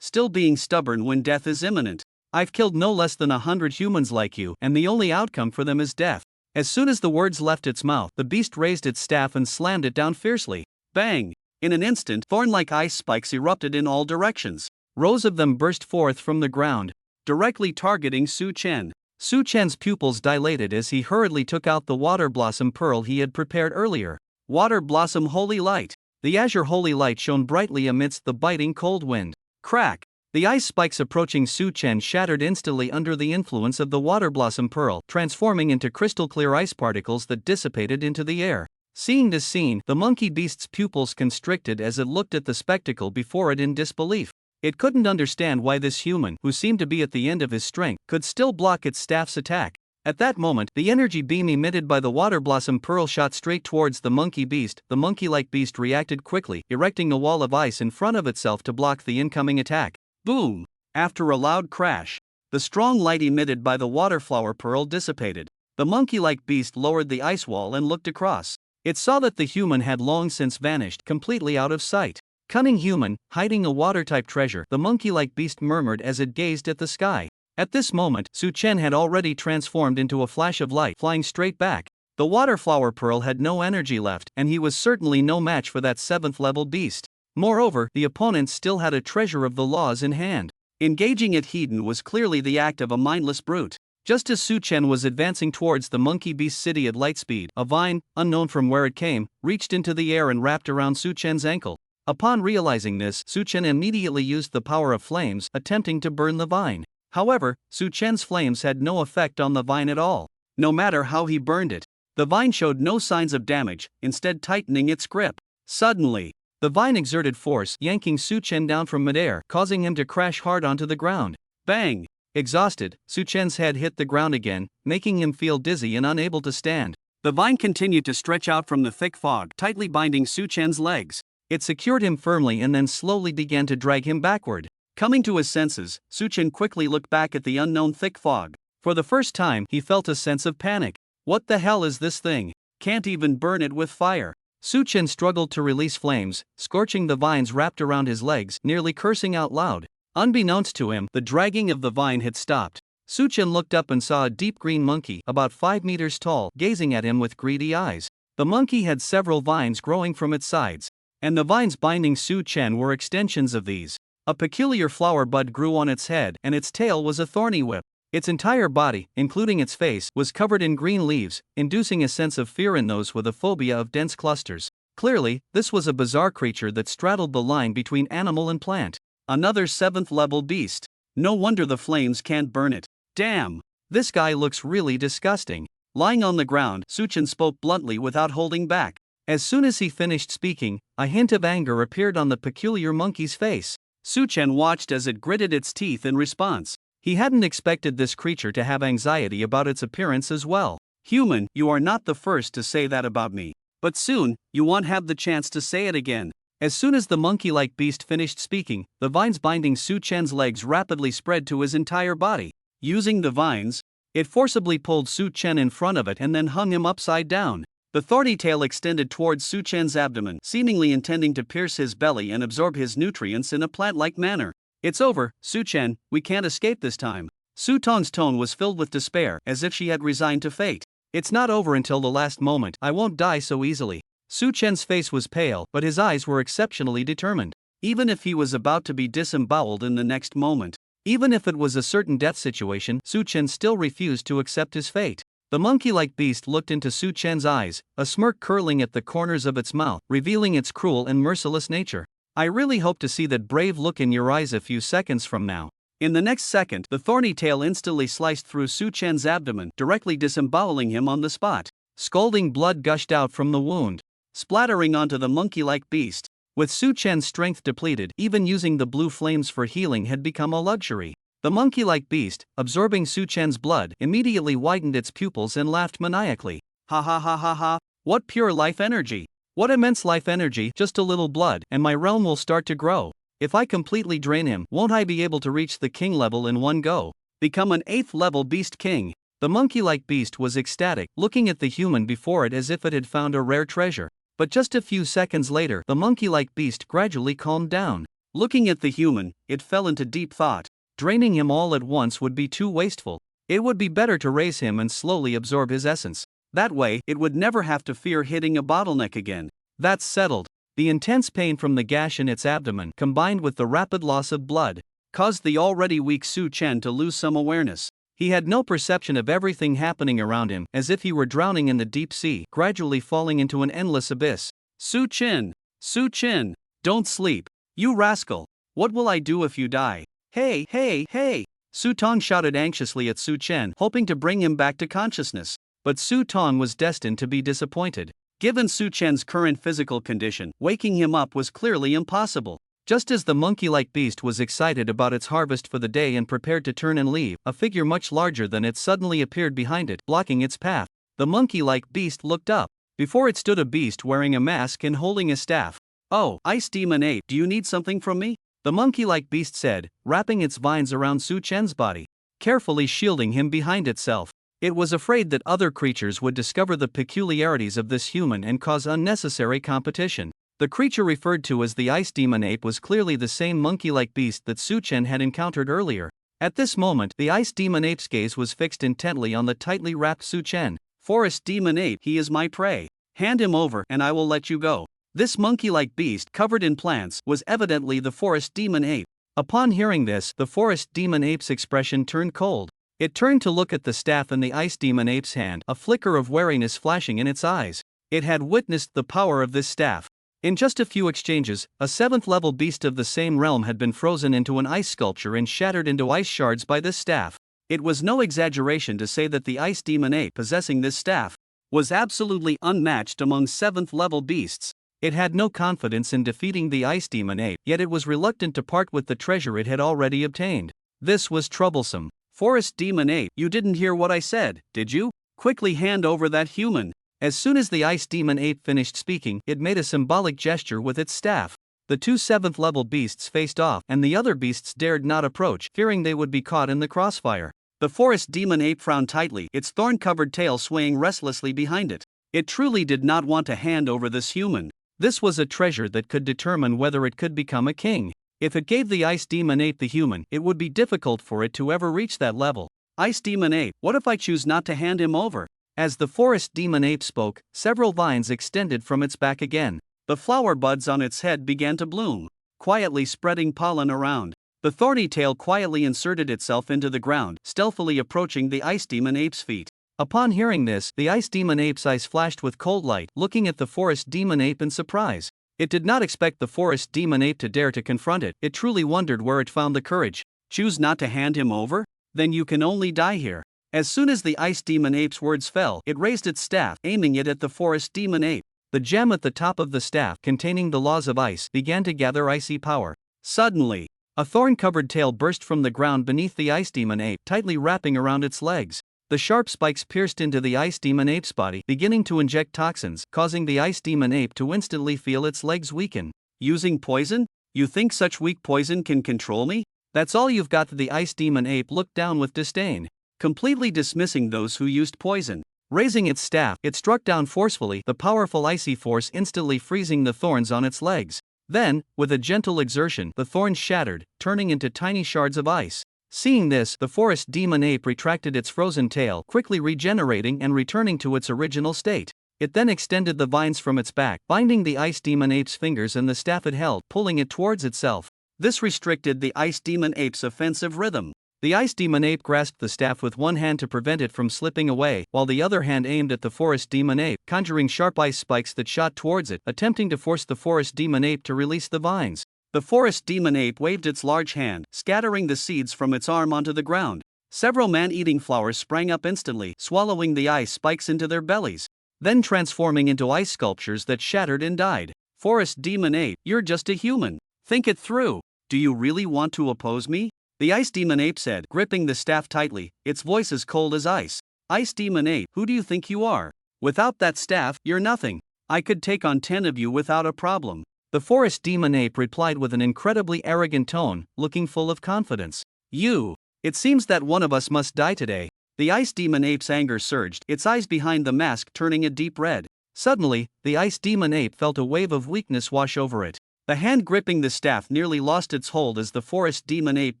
Still being stubborn when death is imminent. I've killed no less than 100 humans like you, and the only outcome for them is death. As soon as the words left its mouth, the beast raised its staff and slammed it down fiercely. Bang! In an instant, thorn-like ice spikes erupted in all directions. Rows of them burst forth from the ground, directly targeting Su Chen. Su Chen's pupils dilated as he hurriedly took out the water blossom pearl he had prepared earlier. Water blossom holy light. The azure holy light shone brightly amidst the biting cold wind. Crack! The ice spikes approaching Su Chen shattered instantly under the influence of the water blossom pearl, transforming into crystal-clear ice particles that dissipated into the air. Seeing this scene, the monkey beast's pupils constricted as it looked at the spectacle before it in disbelief. It couldn't understand why this human, who seemed to be at the end of his strength, could still block its staff's attack. At that moment, the energy beam emitted by the water blossom pearl shot straight towards the monkey beast. The monkey-like beast reacted quickly, erecting a wall of ice in front of itself to block the incoming attack. Boom! After a loud crash, the strong light emitted by the water flower pearl dissipated. The monkey-like beast lowered the ice wall and looked across. It saw that the human had long since vanished, completely out of sight. Cunning human, hiding a water-type treasure, the monkey-like beast murmured as it gazed at the sky. At this moment, Su Chen had already transformed into a flash of light, flying straight back. The water flower pearl had no energy left, and he was certainly no match for that 7th-level beast. Moreover, the opponent still had a treasure of the laws in hand. Engaging at Hedon was clearly the act of a mindless brute. Just as Su Chen was advancing towards the monkey beast city at light speed, a vine, unknown from where it came, reached into the air and wrapped around Su Chen's ankle. Upon realizing this, Su Chen immediately used the power of flames, attempting to burn the vine. However, Su Chen's flames had no effect on the vine at all. No matter how he burned it, the vine showed no signs of damage, instead tightening its grip. Suddenly, the vine exerted force, yanking Su Chen down from midair, causing him to crash hard onto the ground. Bang! Exhausted, Su Chen's head hit the ground again, making him feel dizzy and unable to stand. The vine continued to stretch out from the thick fog, tightly binding Su Chen's legs. It secured him firmly and then slowly began to drag him backward. Coming to his senses, Su Chen quickly looked back at the unknown thick fog. For the first time, he felt a sense of panic. What the hell is this thing? Can't even burn it with fire. Su Chen struggled to release flames, scorching the vines wrapped around his legs, nearly cursing out loud. Unbeknownst to him, the dragging of the vine had stopped. Su Chen looked up and saw a deep green monkey, about 5 meters tall, gazing at him with greedy eyes. The monkey had several vines growing from its sides, and the vines binding Su Chen were extensions of these. A peculiar flower bud grew on its head, and its tail was a thorny whip. Its entire body, including its face, was covered in green leaves, inducing a sense of fear in those with a phobia of dense clusters. Clearly, this was a bizarre creature that straddled the line between animal and plant. Another 7th level beast. No wonder the flames can't burn it. Damn! This guy looks really disgusting. Lying on the ground, Su Chen spoke bluntly without holding back. As soon as he finished speaking, a hint of anger appeared on the peculiar monkey's face. Su Chen watched as it gritted its teeth in response. He hadn't expected this creature to have anxiety about its appearance as well. Human, you are not the first to say that about me. But soon, you won't have the chance to say it again. As soon as the monkey-like beast finished speaking, the vines binding Su Chen's legs rapidly spread to his entire body. Using the vines, it forcibly pulled Su Chen in front of it and then hung him upside down. The thorny tail extended towards Su Chen's abdomen, seemingly intending to pierce his belly and absorb his nutrients in a plant-like manner. It's over, Su Chen, we can't escape this time. Su Tong's tone was filled with despair, as if she had resigned to fate. It's not over until the last moment, I won't die so easily. Su Chen's face was pale, but his eyes were exceptionally determined. Even if he was about to be disemboweled in the next moment, even if it was a certain death situation, Su Chen still refused to accept his fate. The monkey-like beast looked into Su Chen's eyes, a smirk curling at the corners of its mouth, revealing its cruel and merciless nature. I really hope to see that brave look in your eyes a few seconds from now. In the next second, the thorny tail instantly sliced through Su Chen's abdomen, directly disemboweling him on the spot. Scalding blood gushed out from the wound, splattering onto the monkey-like beast. With Su Chen's strength depleted, even using the blue flames for healing had become a luxury. The monkey-like beast, absorbing Su Chen's blood, immediately widened its pupils and laughed maniacally. Ha ha ha ha ha, what pure life energy! What immense life energy, just a little blood, and my realm will start to grow. If I completely drain him, won't I be able to reach the king level in one go? Become an 8th level beast king. The monkey-like beast was ecstatic, looking at the human before it as if it had found a rare treasure. But just a few seconds later, the monkey-like beast gradually calmed down. Looking at the human, it fell into deep thought. Draining him all at once would be too wasteful. It would be better to raise him and slowly absorb his essence. That way, it would never have to fear hitting a bottleneck again. That's settled. The intense pain from the gash in its abdomen, combined with the rapid loss of blood, caused the already weak Su Chen to lose some awareness. He had no perception of everything happening around him, as if he were drowning in the deep sea, gradually falling into an endless abyss. Su Chen! Su Chen! Don't sleep! You rascal! What will I do if you die? Hey, hey, hey! Su Tong shouted anxiously at Su Chen, hoping to bring him back to consciousness. But Su Tong was destined to be disappointed. Given Su Chen's current physical condition, waking him up was clearly impossible. Just as the monkey-like beast was excited about its harvest for the day and prepared to turn and leave, a figure much larger than it suddenly appeared behind it, blocking its path. The monkey-like beast looked up. Before it stood a beast wearing a mask and holding a staff. Oh, Ice Demon Ape, do you need something from me? The monkey-like beast said, wrapping its vines around Su Chen's body, carefully shielding him behind itself. It was afraid that other creatures would discover the peculiarities of this human and cause unnecessary competition. The creature referred to as the Ice Demon Ape was clearly the same monkey-like beast that Su Chen had encountered earlier. At this moment, the Ice Demon Ape's gaze was fixed intently on the tightly wrapped Su Chen. Forest Demon Ape, he is my prey. Hand him over and I will let you go. This monkey-like beast covered in plants was evidently the forest demon ape. Upon hearing this, the forest demon ape's expression turned cold. It turned to look at the staff in the ice demon ape's hand, a flicker of wariness flashing in its eyes. It had witnessed the power of this staff. In just a few exchanges, a 7th-level beast of the same realm had been frozen into an ice sculpture and shattered into ice shards by this staff. It was no exaggeration to say that the ice demon ape possessing this staff was absolutely unmatched among 7th-level beasts. It had no confidence in defeating the ice demon ape, yet it was reluctant to part with the treasure it had already obtained. This was troublesome. Forest demon ape, you didn't hear what I said, did you? Quickly hand over that human. As soon as the ice demon ape finished speaking, it made a symbolic gesture with its staff. The two 7th-level beasts faced off, and the other beasts dared not approach, fearing they would be caught in the crossfire. The forest demon ape frowned tightly, its thorn-covered tail swaying restlessly behind it. It truly did not want to hand over this human. This was a treasure that could determine whether it could become a king. If it gave the ice demon ape the human, it would be difficult for it to ever reach that level. Ice demon ape, what if I choose not to hand him over? As the forest demon ape spoke, several vines extended from its back again. The flower buds on its head began to bloom, quietly spreading pollen around. The thorny tail quietly inserted itself into the ground, stealthily approaching the ice demon ape's feet. Upon hearing this, the ice demon ape's eyes flashed with cold light, looking at the forest demon ape in surprise. It did not expect the forest demon ape to dare to confront it. It truly wondered where it found the courage. Choose not to hand him over? Then you can only die here. As soon as the ice demon ape's words fell, it raised its staff, aiming it at the forest demon ape. The gem at the top of the staff, containing the laws of ice, began to gather icy power. Suddenly, a thorn-covered tail burst from the ground beneath the ice demon ape, tightly wrapping around its legs. The sharp spikes pierced into the ice demon ape's body, beginning to inject toxins, causing the ice demon ape to instantly feel its legs weaken. Using poison? You think such weak poison can control me? That's all you've got? The ice demon ape looked down with disdain, completely dismissing those who used poison. Raising its staff, it struck down forcefully, the powerful icy force instantly freezing the thorns on its legs. Then, with a gentle exertion, the thorns shattered, turning into tiny shards of ice. Seeing this, the forest demon ape retracted its frozen tail, quickly regenerating and returning to its original state. It then extended the vines from its back, binding the ice demon ape's fingers and the staff it held, pulling it towards itself. This restricted the ice demon ape's offensive rhythm. The ice demon ape grasped the staff with one hand to prevent it from slipping away, while the other hand aimed at the forest demon ape, conjuring sharp ice spikes that shot towards it, attempting to force the forest demon ape to release the vines. The forest demon ape waved its large hand, scattering the seeds from its arm onto the ground. Several man-eating flowers sprang up instantly, swallowing the ice spikes into their bellies, then transforming into ice sculptures that shattered and died. Forest demon ape, you're just a human. Think it through. Do you really want to oppose me? The ice demon ape said, gripping the staff tightly, its voice as cold as ice. Ice demon ape, who do you think you are? Without that staff, you're nothing. I could take on 10 of you without a problem. The forest demon ape replied with an incredibly arrogant tone, looking full of confidence. You. It seems that one of us must die today. The ice demon ape's anger surged, its eyes behind the mask turning a deep red. Suddenly, the ice demon ape felt a wave of weakness wash over it. The hand gripping the staff nearly lost its hold as the forest demon ape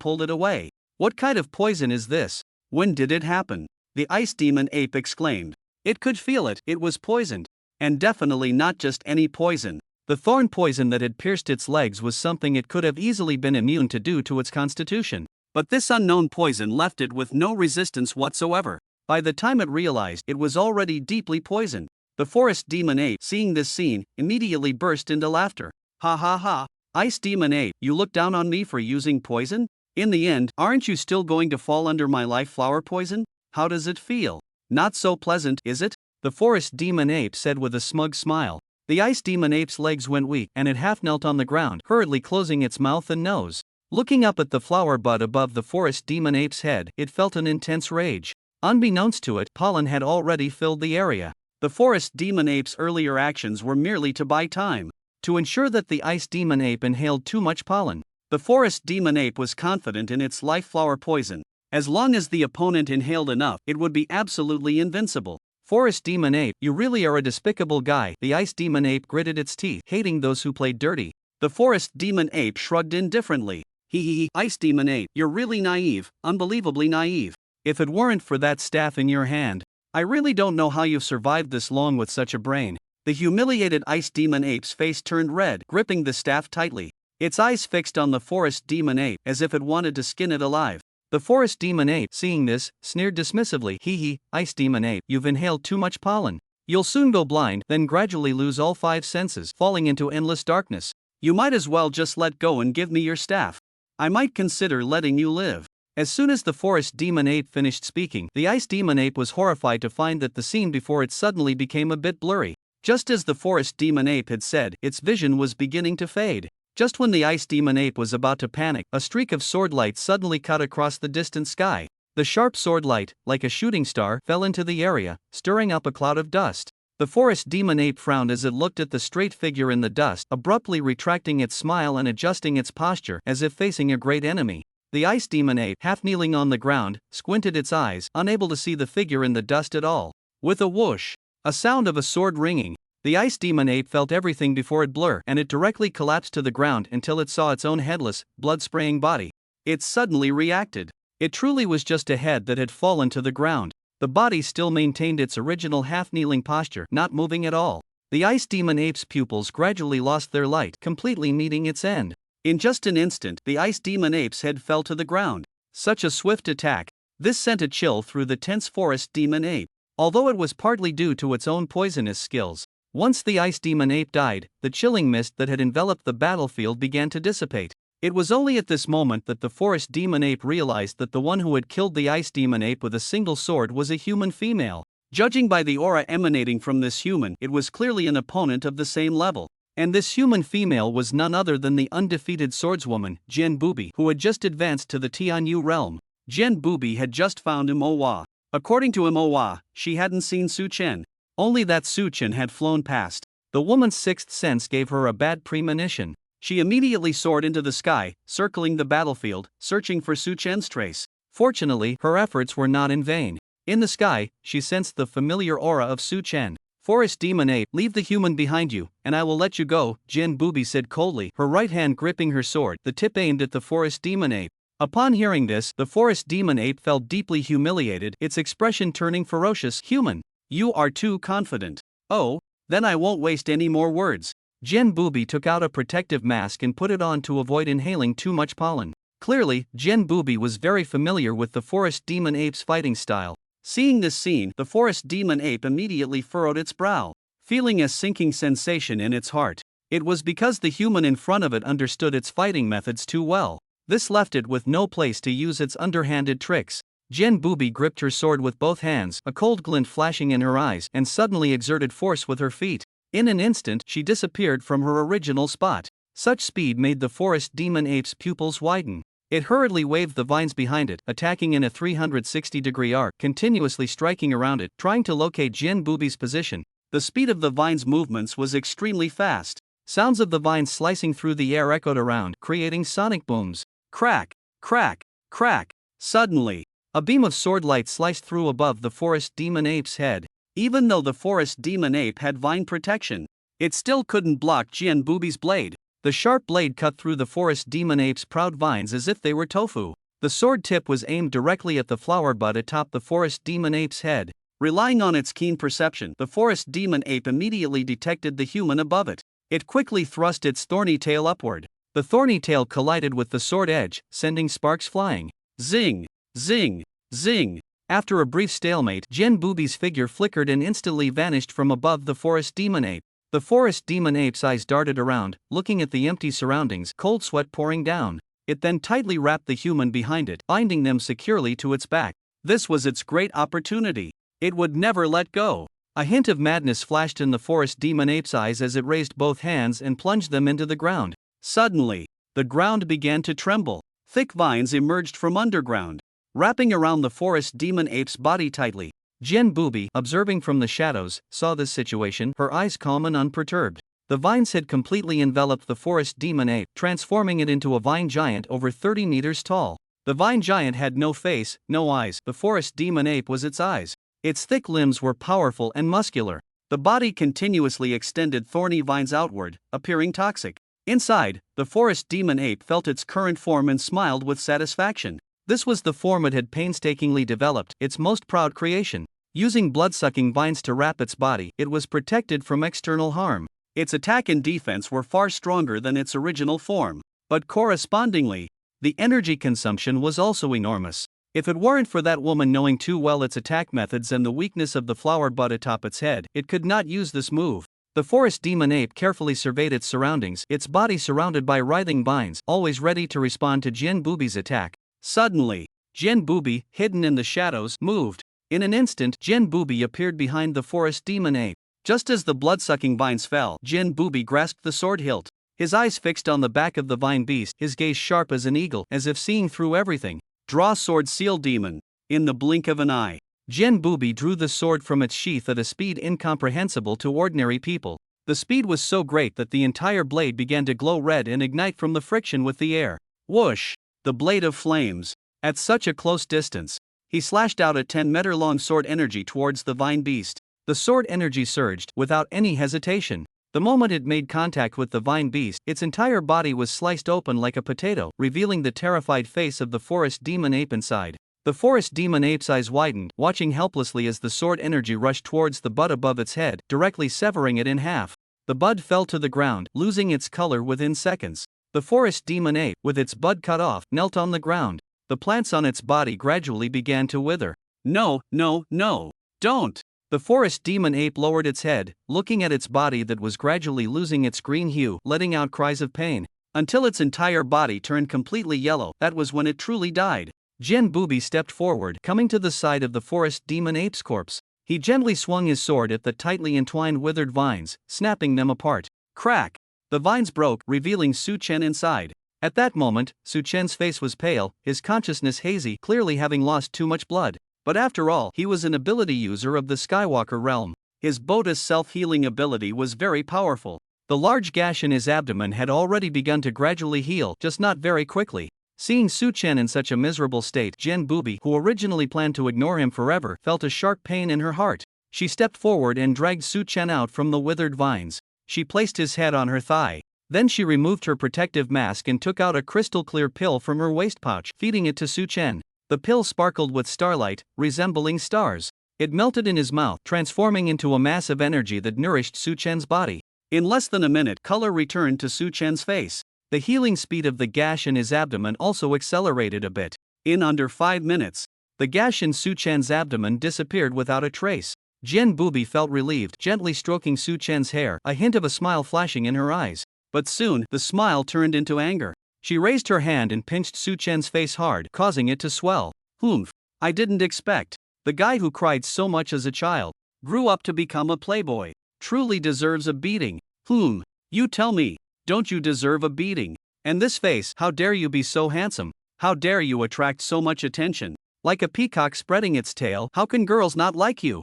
pulled it away. What kind of poison is this? When did it happen? The ice demon ape exclaimed. It could feel it, it was poisoned. And definitely not just any poison. The thorn poison that had pierced its legs was something it could have easily been immune to due to its constitution. But this unknown poison left it with no resistance whatsoever. By the time it realized, it was already deeply poisoned. The forest demon ape, seeing this scene, immediately burst into laughter. Ha ha ha, ice demon ape, you look down on me for using poison? In the end, aren't you still going to fall under my life flower poison? How does it feel? Not so pleasant, is it? The forest demon ape said with a smug smile. The ice demon ape's legs went weak, and it half knelt on the ground, hurriedly closing its mouth and nose. Looking up at the flower bud above the forest demon ape's head, it felt an intense rage. Unbeknownst to it, pollen had already filled the area. The forest demon ape's earlier actions were merely to buy time, to ensure that the ice demon ape inhaled too much pollen. The forest demon ape was confident in its life flower poison. As long as the opponent inhaled enough, it would be absolutely invincible. Forest demon ape, you really are a despicable guy. The ice demon ape gritted its teeth, hating those who played dirty. The forest demon ape shrugged indifferently. Hee, ice demon ape, you're really naive, unbelievably naive. If it weren't for that staff in your hand, I really don't know how you've survived this long with such a brain. The humiliated ice demon ape's face turned red, gripping the staff tightly. Its eyes fixed on the forest demon ape, as if it wanted to skin it alive. The forest demon ape, seeing this, sneered dismissively. Hee hee, ice demon ape, you've inhaled too much pollen. You'll soon go blind, then gradually lose all 5 senses, falling into endless darkness. You might as well just let go and give me your staff. I might consider letting you live. As soon as the forest demon ape finished speaking, the ice demon ape was horrified to find that the scene before it suddenly became a bit blurry. Just as the forest demon ape had said, its vision was beginning to fade. Just when the ice demon ape was about to panic, a streak of sword light suddenly cut across the distant sky. The sharp sword light, like a shooting star, fell into the area, stirring up a cloud of dust. The forest demon ape frowned as it looked at the straight figure in the dust, abruptly retracting its smile and adjusting its posture, as if facing a great enemy. The ice demon ape, half kneeling on the ground, squinted its eyes, unable to see the figure in the dust at all. With a whoosh, a sound of a sword ringing, the ice demon ape felt everything before it blur, and it directly collapsed to the ground until it saw its own headless, blood-spraying body. It suddenly reacted. It truly was just a head that had fallen to the ground. The body still maintained its original half-kneeling posture, not moving at all. The ice demon ape's pupils gradually lost their light, completely meeting its end. In just an instant, the ice demon ape's head fell to the ground. Such a swift attack. This sent a chill through the tense forest demon ape. Although it was partly due to its own poisonous skills. Once the ice demon ape died, the chilling mist that had enveloped the battlefield began to dissipate. It was only at this moment that the forest demon ape realized that the one who had killed the ice demon ape with a single sword was a human female. Judging by the aura emanating from this human, it was clearly an opponent of the same level. And this human female was none other than the undefeated swordswoman, Jen Booby, who had just advanced to the Tianyu realm. Jen Booby had just found Manhwa. According to Manhwa, she hadn't seen Su Chen. Only that Su Chen had flown past. The woman's sixth sense gave her a bad premonition. She immediately soared into the sky, circling the battlefield, searching for Su Chen's trace. Fortunately, her efforts were not in vain. In the sky, she sensed the familiar aura of Su Chen. Forest demon ape, leave the human behind you, and I will let you go, Jen Booby said coldly, her right hand gripping her sword, the tip aimed at the forest demon ape. Upon hearing this, the forest demon ape felt deeply humiliated, its expression turning ferocious. Human, you are too confident. Oh, then I won't waste any more words. Jen Booby took out a protective mask and put it on to avoid inhaling too much pollen. Clearly, Jen Booby was very familiar with the forest demon ape's fighting style. Seeing this scene, the forest demon ape immediately furrowed its brow, feeling a sinking sensation in its heart. It was because the human in front of it understood its fighting methods too well. This left it with no place to use its underhanded tricks. Jen Booby gripped her sword with both hands, a cold glint flashing in her eyes, and suddenly exerted force with her feet. In an instant, she disappeared from her original spot. Such speed made the forest demon ape's pupils widen. It hurriedly waved the vines behind it, attacking in a 360-degree arc, continuously striking around it, trying to locate Jen Booby's position. The speed of the vine's movements was extremely fast. Sounds of the vines slicing through the air echoed around, creating sonic booms. Crack, crack, crack. Suddenly, a beam of sword light sliced through above the forest demon ape's head. Even though the forest demon ape had vine protection, it still couldn't block Jen Booby's blade. The sharp blade cut through the forest demon ape's proud vines as if they were tofu. The sword tip was aimed directly at the flower bud atop the forest demon ape's head. Relying on its keen perception, the forest demon ape immediately detected the human above it. It quickly thrust its thorny tail upward. The thorny tail collided with the sword edge, sending sparks flying. Zing! Zing! Zing! After a brief stalemate, Jen Booby's figure flickered and instantly vanished from above the forest demon ape. The forest demon ape's eyes darted around, looking at the empty surroundings, cold sweat pouring down. It then tightly wrapped the human behind it, binding them securely to its back. This was its great opportunity. It would never let go. A hint of madness flashed in the forest demon ape's eyes as it raised both hands and plunged them into the ground. Suddenly, the ground began to tremble. Thick vines emerged from underground, wrapping around the forest demon ape's body tightly. Jen Booby, observing from the shadows, saw this situation, her eyes calm and unperturbed. The vines had completely enveloped the forest demon ape, transforming it into a vine giant over 30 meters tall. The vine giant had no face, no eyes. The forest demon ape was its eyes. Its thick limbs were powerful and muscular. The body continuously extended thorny vines outward, appearing toxic. Inside, the forest demon ape felt its current form and smiled with satisfaction. This was the form it had painstakingly developed, its most proud creation. Using blood-sucking vines to wrap its body, it was protected from external harm. Its attack and defense were far stronger than its original form. But correspondingly, the energy consumption was also enormous. If it weren't for that woman knowing too well its attack methods and the weakness of the flower bud atop its head, it could not use this move. The forest demon ape carefully surveyed its surroundings, its body surrounded by writhing vines, always ready to respond to Jian Bubi's attack. Suddenly, Jian Bubi, hidden in the shadows, moved. In an instant, Jian Bubi appeared behind the forest demon ape. Just as the blood-sucking vines fell, Jian Bubi grasped the sword hilt. His eyes fixed on the back of the vine beast, his gaze sharp as an eagle, as if seeing through everything. Draw sword, seal demon. In the blink of an eye, Jian Bubi drew the sword from its sheath at a speed incomprehensible to ordinary people. The speed was so great that the entire blade began to glow red and ignite from the friction with the air. Whoosh! The blade of flames. At such a close distance, he slashed out a 10-meter-long sword energy towards the vine beast. The sword energy surged, without any hesitation. The moment it made contact with the vine beast, its entire body was sliced open like a potato, revealing the terrified face of the forest demon ape inside. The forest demon ape's eyes widened, watching helplessly as the sword energy rushed towards the bud above its head, directly severing it in half. The bud fell to the ground, losing its color within seconds. The forest demon ape, with its bud cut off, knelt on the ground. The plants on its body gradually began to wither. No, no, no! Don't! The forest demon ape lowered its head, looking at its body that was gradually losing its green hue, letting out cries of pain. Until its entire body turned completely yellow, that was when it truly died. Jian Bubi stepped forward, coming to the side of the forest demon ape's corpse. He gently swung his sword at the tightly entwined withered vines, snapping them apart. Crack! The vines broke, revealing Su Chen inside. At that moment, Su Chen's face was pale, his consciousness hazy, clearly having lost too much blood. But after all, he was an ability user of the Skywalker realm. His Boda's self-healing ability was very powerful. The large gash in his abdomen had already begun to gradually heal, just not very quickly. Seeing Su Chen in such a miserable state, Jian Bubi, who originally planned to ignore him forever, felt a sharp pain in her heart. She stepped forward and dragged Su Chen out from the withered vines. She placed his head on her thigh. Then she removed her protective mask and took out a crystal-clear pill from her waist pouch, feeding it to Su Chen. The pill sparkled with starlight, resembling stars. It melted in his mouth, transforming into a mass of energy that nourished Su Chen's body. In less than a minute, color returned to Su Chen's face. The healing speed of the gash in his abdomen also accelerated a bit. In under 5 minutes, the gash in Su Chen's abdomen disappeared without a trace. Jian Bubi felt relieved, gently stroking Su Chen's hair, a hint of a smile flashing in her eyes. But soon, the smile turned into anger. She raised her hand and pinched Su Chen's face hard, causing it to swell. Humph! I didn't expect. The guy who cried so much as a child, grew up to become a playboy, truly deserves a beating. You tell me, don't you deserve a beating? And this face, how dare you be so handsome? How dare you attract so much attention? Like a peacock spreading its tail, how can girls not like you?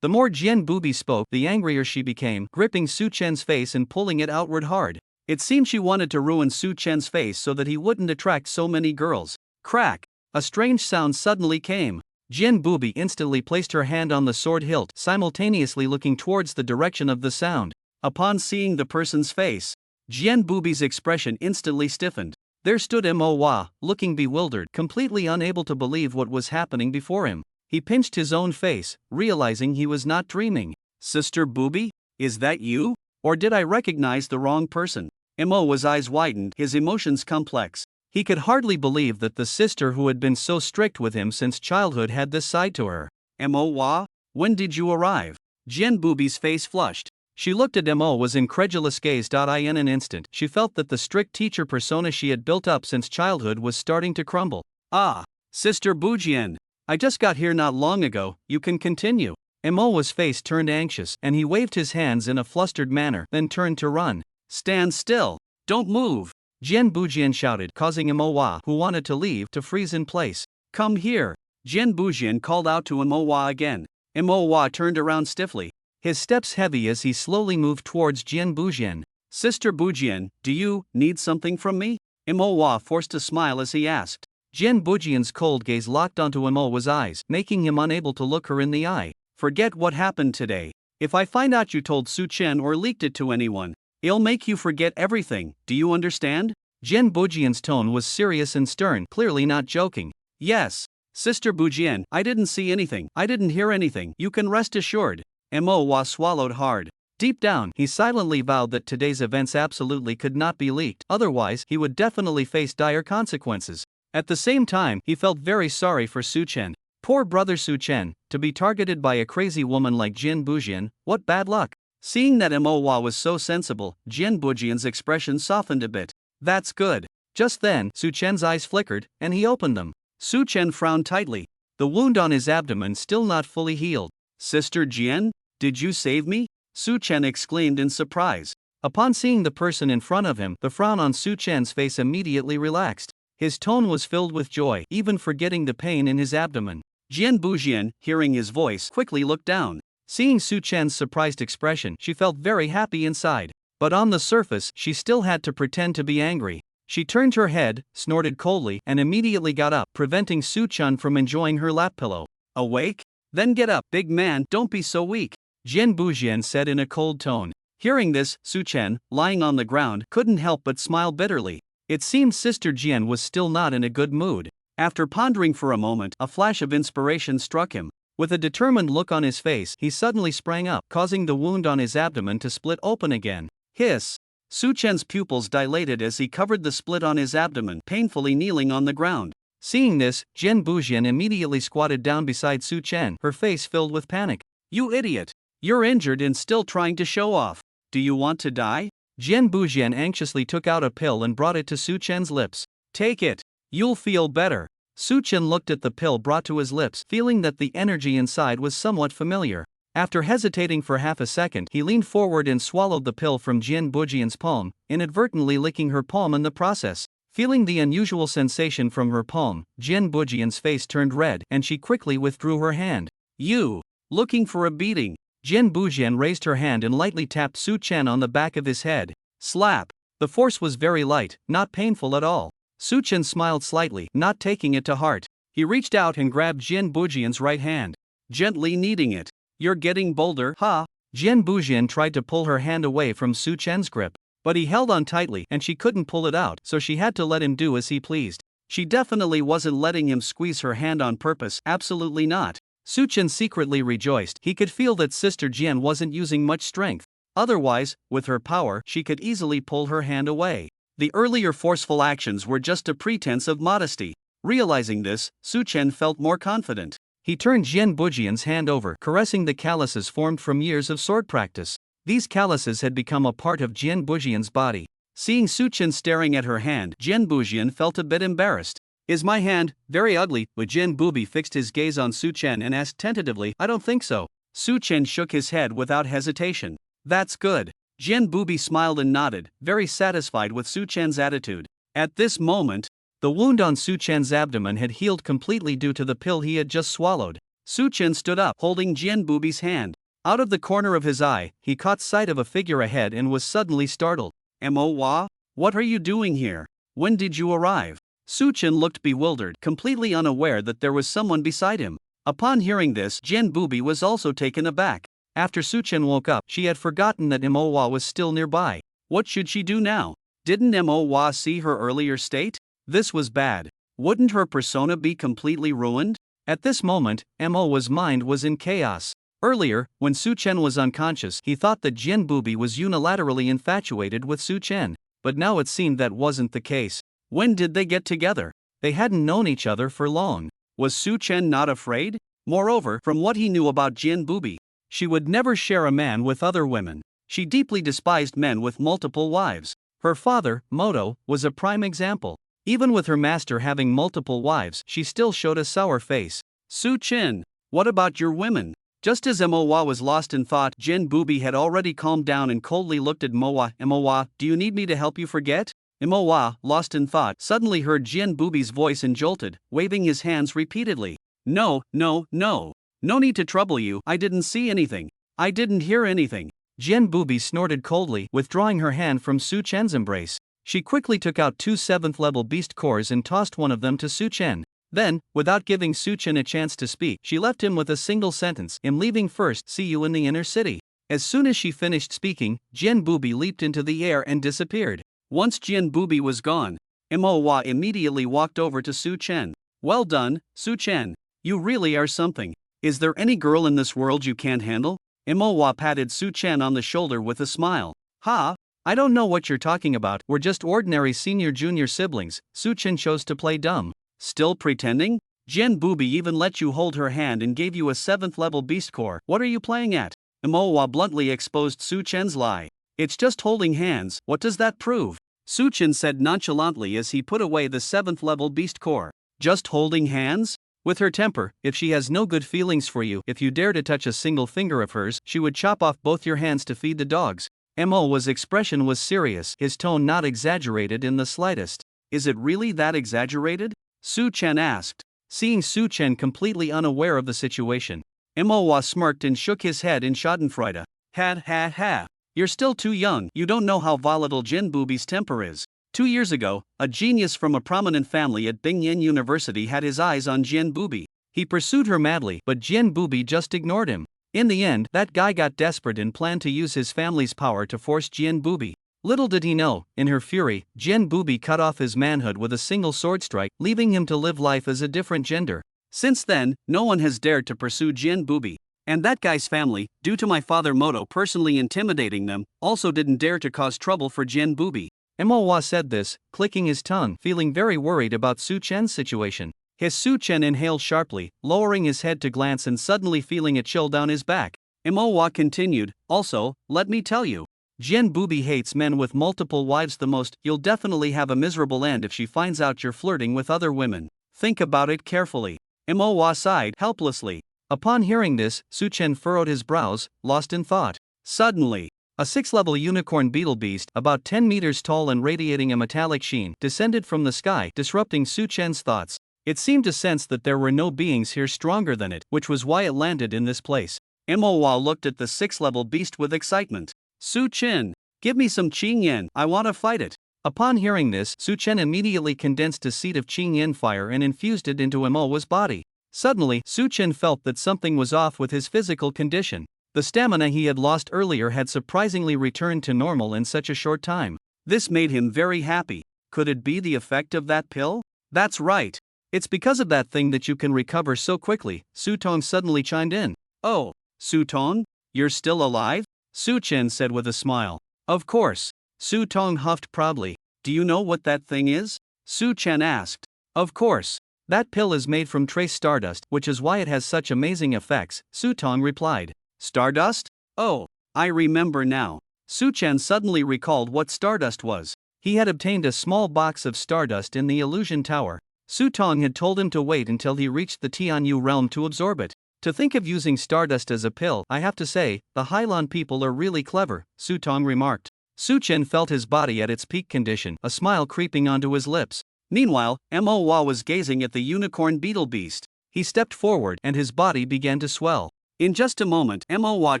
The more Jian Bubi spoke, the angrier she became, gripping Su Chen's face and pulling it outward hard. It seemed she wanted to ruin Su Chen's face so that he wouldn't attract so many girls. Crack! A strange sound suddenly came. Jian Bubi instantly placed her hand on the sword hilt, simultaneously looking towards the direction of the sound. Upon seeing the person's face, Jian Bubi's expression instantly stiffened. There stood Manhwa, looking bewildered, completely unable to believe what was happening before him. He pinched his own face, realizing he was not dreaming. Sister Bubi? Is that you? Or did I recognize the wrong person? Manhwa's eyes widened, his emotions complex. He could hardly believe that the sister who had been so strict with him since childhood had this side to her. Manhwa, when did you arrive? Jian Bubi's face flushed. She looked at Manhwa's incredulous gaze. In an instant, she felt that the strict teacher persona she had built up since childhood was starting to crumble. Ah, Sister Bujian. I just got here not long ago, you can continue. Manhwa's face turned anxious, and he waved his hands in a flustered manner, then turned to run. Stand still! Don't move! Jian Bujian shouted, causing Manhwa, who wanted to leave, to freeze in place. Come here! Jian Bujian called out to Manhwa again. Manhwa turned around stiffly, his steps heavy as he slowly moved towards Jian Bujian. Sister Bujian, do you need something from me? Manhwa forced a smile as he asked. Jian Bujian's cold gaze locked onto Manhwa's eyes, making him unable to look her in the eye. Forget what happened today. If I find out you told Su Chen or leaked it to anyone, it'll make you forget everything, do you understand? Jian Bujian's tone was serious and stern, clearly not joking. Yes, Sister Bujian, I didn't see anything, I didn't hear anything, you can rest assured. Manhwa swallowed hard. Deep down, he silently vowed that today's events absolutely could not be leaked, otherwise, he would definitely face dire consequences. At the same time, he felt very sorry for Su Chen. Poor brother Su Chen, to be targeted by a crazy woman like Jin Bujian, what bad luck. Seeing that Manhwa was so sensible, Jin Bujian's expression softened a bit. That's good. Just then, Su Chen's eyes flickered, and he opened them. Su Chen frowned tightly. The wound on his abdomen still not fully healed. Sister Jian, did you save me? Su Chen exclaimed in surprise. Upon seeing the person in front of him, the frown on Su Chen's face immediately relaxed. His tone was filled with joy, even forgetting the pain in his abdomen. Jian Bujian, hearing his voice, quickly looked down. Seeing Su Chen's surprised expression, she felt very happy inside. But on the surface, she still had to pretend to be angry. She turned her head, snorted coldly, and immediately got up, preventing Su Chen from enjoying her lap pillow. Awake? Then get up, big man, don't be so weak, Jian Bujian said in a cold tone. Hearing this, Su Chen, lying on the ground, couldn't help but smile bitterly. It seemed Sister Jian was still not in a good mood. After pondering for a moment, a flash of inspiration struck him. With a determined look on his face, he suddenly sprang up, causing the wound on his abdomen to split open again. Hiss! Su Chen's pupils dilated as he covered the split on his abdomen, painfully kneeling on the ground. Seeing this, Jian Bujian immediately squatted down beside Su Chen, her face filled with panic. You idiot! You're injured and still trying to show off. Do you want to die? Jian Bujian anxiously took out a pill and brought it to Su Chen's lips. Take it. You'll feel better. Su Chen looked at the pill brought to his lips, feeling that the energy inside was somewhat familiar. After hesitating for half a second, he leaned forward and swallowed the pill from Jian Bujian's palm, inadvertently licking her palm in the process. Feeling the unusual sensation from her palm, Jian Bujian's face turned red and she quickly withdrew her hand. You! Looking for a beating? Jian Bujian raised her hand and lightly tapped Su Chen on the back of his head. Slap! The force was very light, not painful at all. Su Chen smiled slightly, not taking it to heart. He reached out and grabbed Jian Bujian's right hand, gently kneading it. You're getting bolder, huh? Jian Bujian tried to pull her hand away from Su Chen's grip, but he held on tightly and she couldn't pull it out, so she had to let him do as he pleased. She definitely wasn't letting him squeeze her hand on purpose, absolutely not. Su Chen secretly rejoiced. He could feel that Sister Jian wasn't using much strength. Otherwise, with her power, she could easily pull her hand away. The earlier forceful actions were just a pretense of modesty. Realizing this, Su Chen felt more confident. He turned Jian Bujian's hand over, caressing the calluses formed from years of sword practice. These calluses had become a part of Jian Bujian's body. Seeing Su Chen staring at her hand, Jian Bujian felt a bit embarrassed. Is my hand very ugly? But Jian Bubi fixed his gaze on Su Chen and asked tentatively, I don't think so. Su Chen shook his head without hesitation. That's good. Jian Bubi smiled and nodded, very satisfied with Su Chen's attitude. At this moment, the wound on Su Chen's abdomen had healed completely due to the pill he had just swallowed. Su Chen stood up, holding Jian Bubi's hand. Out of the corner of his eye, he caught sight of a figure ahead and was suddenly startled. Manhwa? What are you doing here? When did you arrive? Su Chen looked bewildered, completely unaware that there was someone beside him. Upon hearing this, Jian Bubi was also taken aback. After Su Chen woke up, she had forgotten that Manhwa was still nearby. What should she do now? Didn't Manhwa see her earlier state? This was bad. Wouldn't her persona be completely ruined? At this moment, Manhwa's mind was in chaos. Earlier, when Su Chen was unconscious, he thought that Jian Bubi was unilaterally infatuated with Su Chen. But now it seemed that wasn't the case. When did they get together? They hadn't known each other for long. Was Su Chen not afraid? Moreover, from what he knew about Jian Bubi, she would never share a man with other women. She deeply despised men with multiple wives. Her father, Moto, was a prime example. Even with her master having multiple wives, she still showed a sour face. Su Chen, what about your women? Just as Manhwa was lost in thought, Jian Bubi had already calmed down and coldly looked at Manhwa. Manhwa, do you need me to help you forget? Manhwa, lost in thought, suddenly heard Jian Bubi's voice and jolted, waving his hands repeatedly. No. No need to trouble you, I didn't see anything. I didn't hear anything. Jian Bubi snorted coldly, withdrawing her hand from Su Chen's embrace. She quickly took out 2 7th-level beast cores and tossed one of them to Su Chen. Then, without giving Su Chen a chance to speak, she left him with a single sentence, I'm leaving first, see you in the inner city. As soon as she finished speaking, Jian Bubi leaped into the air and disappeared. Once Jian Bubi was gone, Manhwa immediately walked over to Su Chen. Well done, Su Chen. You really are something. Is there any girl in this world you can't handle? Imowa patted Su Chen on the shoulder with a smile. Ha! I don't know what you're talking about, we're just ordinary senior-junior siblings. Su Chen chose to play dumb. Still pretending? Jian Booby even let you hold her hand and gave you a 7th level beast core. What are you playing at? Imowa bluntly exposed Su Chen's lie. It's just holding hands, what does that prove? Su Chen said nonchalantly as he put away the 7th level beast core. Just holding hands? With her temper, if she has no good feelings for you, if you dare to touch a single finger of hers, she would chop off both your hands to feed the dogs. Mo's expression was serious, his tone not exaggerated in the slightest. Is it really that exaggerated? Su Chen asked. Seeing Su Chen completely unaware of the situation, Moa smirked and shook his head in schadenfreude. Ha. You're still too young, you don't know how volatile Jin Booby's temper is. 2 years ago, a genius from a prominent family at Bingyan University had his eyes on Jian Booby. He pursued her madly, but Jian Booby just ignored him. In the end, that guy got desperate and planned to use his family's power to force Jian Booby. Little did he know, in her fury, Jian Booby cut off his manhood with a single sword strike, leaving him to live life as a different gender. Since then, no one has dared to pursue Jian Booby. And that guy's family, due to my father Moto personally intimidating them, also didn't dare to cause trouble for Jian Booby. Moa said this, clicking his tongue, feeling very worried about Su Chen's situation. His Su Chen inhaled sharply, lowering his head to glance and suddenly feeling a chill down his back. Moa continued, also, let me tell you. Jian Booby hates men with multiple wives the most. You'll definitely have a miserable end if she finds out you're flirting with other women. Think about it carefully. Moa sighed helplessly. Upon hearing this, Su Chen furrowed his brows, lost in thought. Suddenly, a 6th-level unicorn beetle beast, about 10 meters tall and radiating a metallic sheen, descended from the sky, disrupting Su Chen's thoughts. It seemed to sense that there were no beings here stronger than it, which was why it landed in this place. Moa looked at the 6th-level beast with excitement. Su Chen, give me some Qing Yen, I want to fight it. Upon hearing this, Su Chen immediately condensed a seed of Qing Yen fire and infused it into Moa's body. Suddenly, Su Chen felt that something was off with his physical condition. The stamina he had lost earlier had surprisingly returned to normal in such a short time. This made him very happy. Could it be the effect of that pill? That's right. It's because of that thing that you can recover so quickly, Su Tong suddenly chimed in. Oh, Su Tong? You're still alive? Su Chen said with a smile. Of course. Su Tong huffed proudly. Do you know what that thing is? Su Chen asked. Of course. That pill is made from trace stardust, which is why it has such amazing effects, Su Tong replied. Stardust? Oh, I remember now. Su Chen suddenly recalled what stardust was. He had obtained a small box of stardust in the illusion tower. Su Tong had told him to wait until he reached the Tianyu realm to absorb it. To think of using stardust as a pill, I have to say, the Hailan people are really clever, Su Tong remarked. Su Chen felt his body at its peak condition, a smile creeping onto his lips. Meanwhile, Moa was gazing at the unicorn beetle beast. He stepped forward and his body began to swell. In just a moment, Moa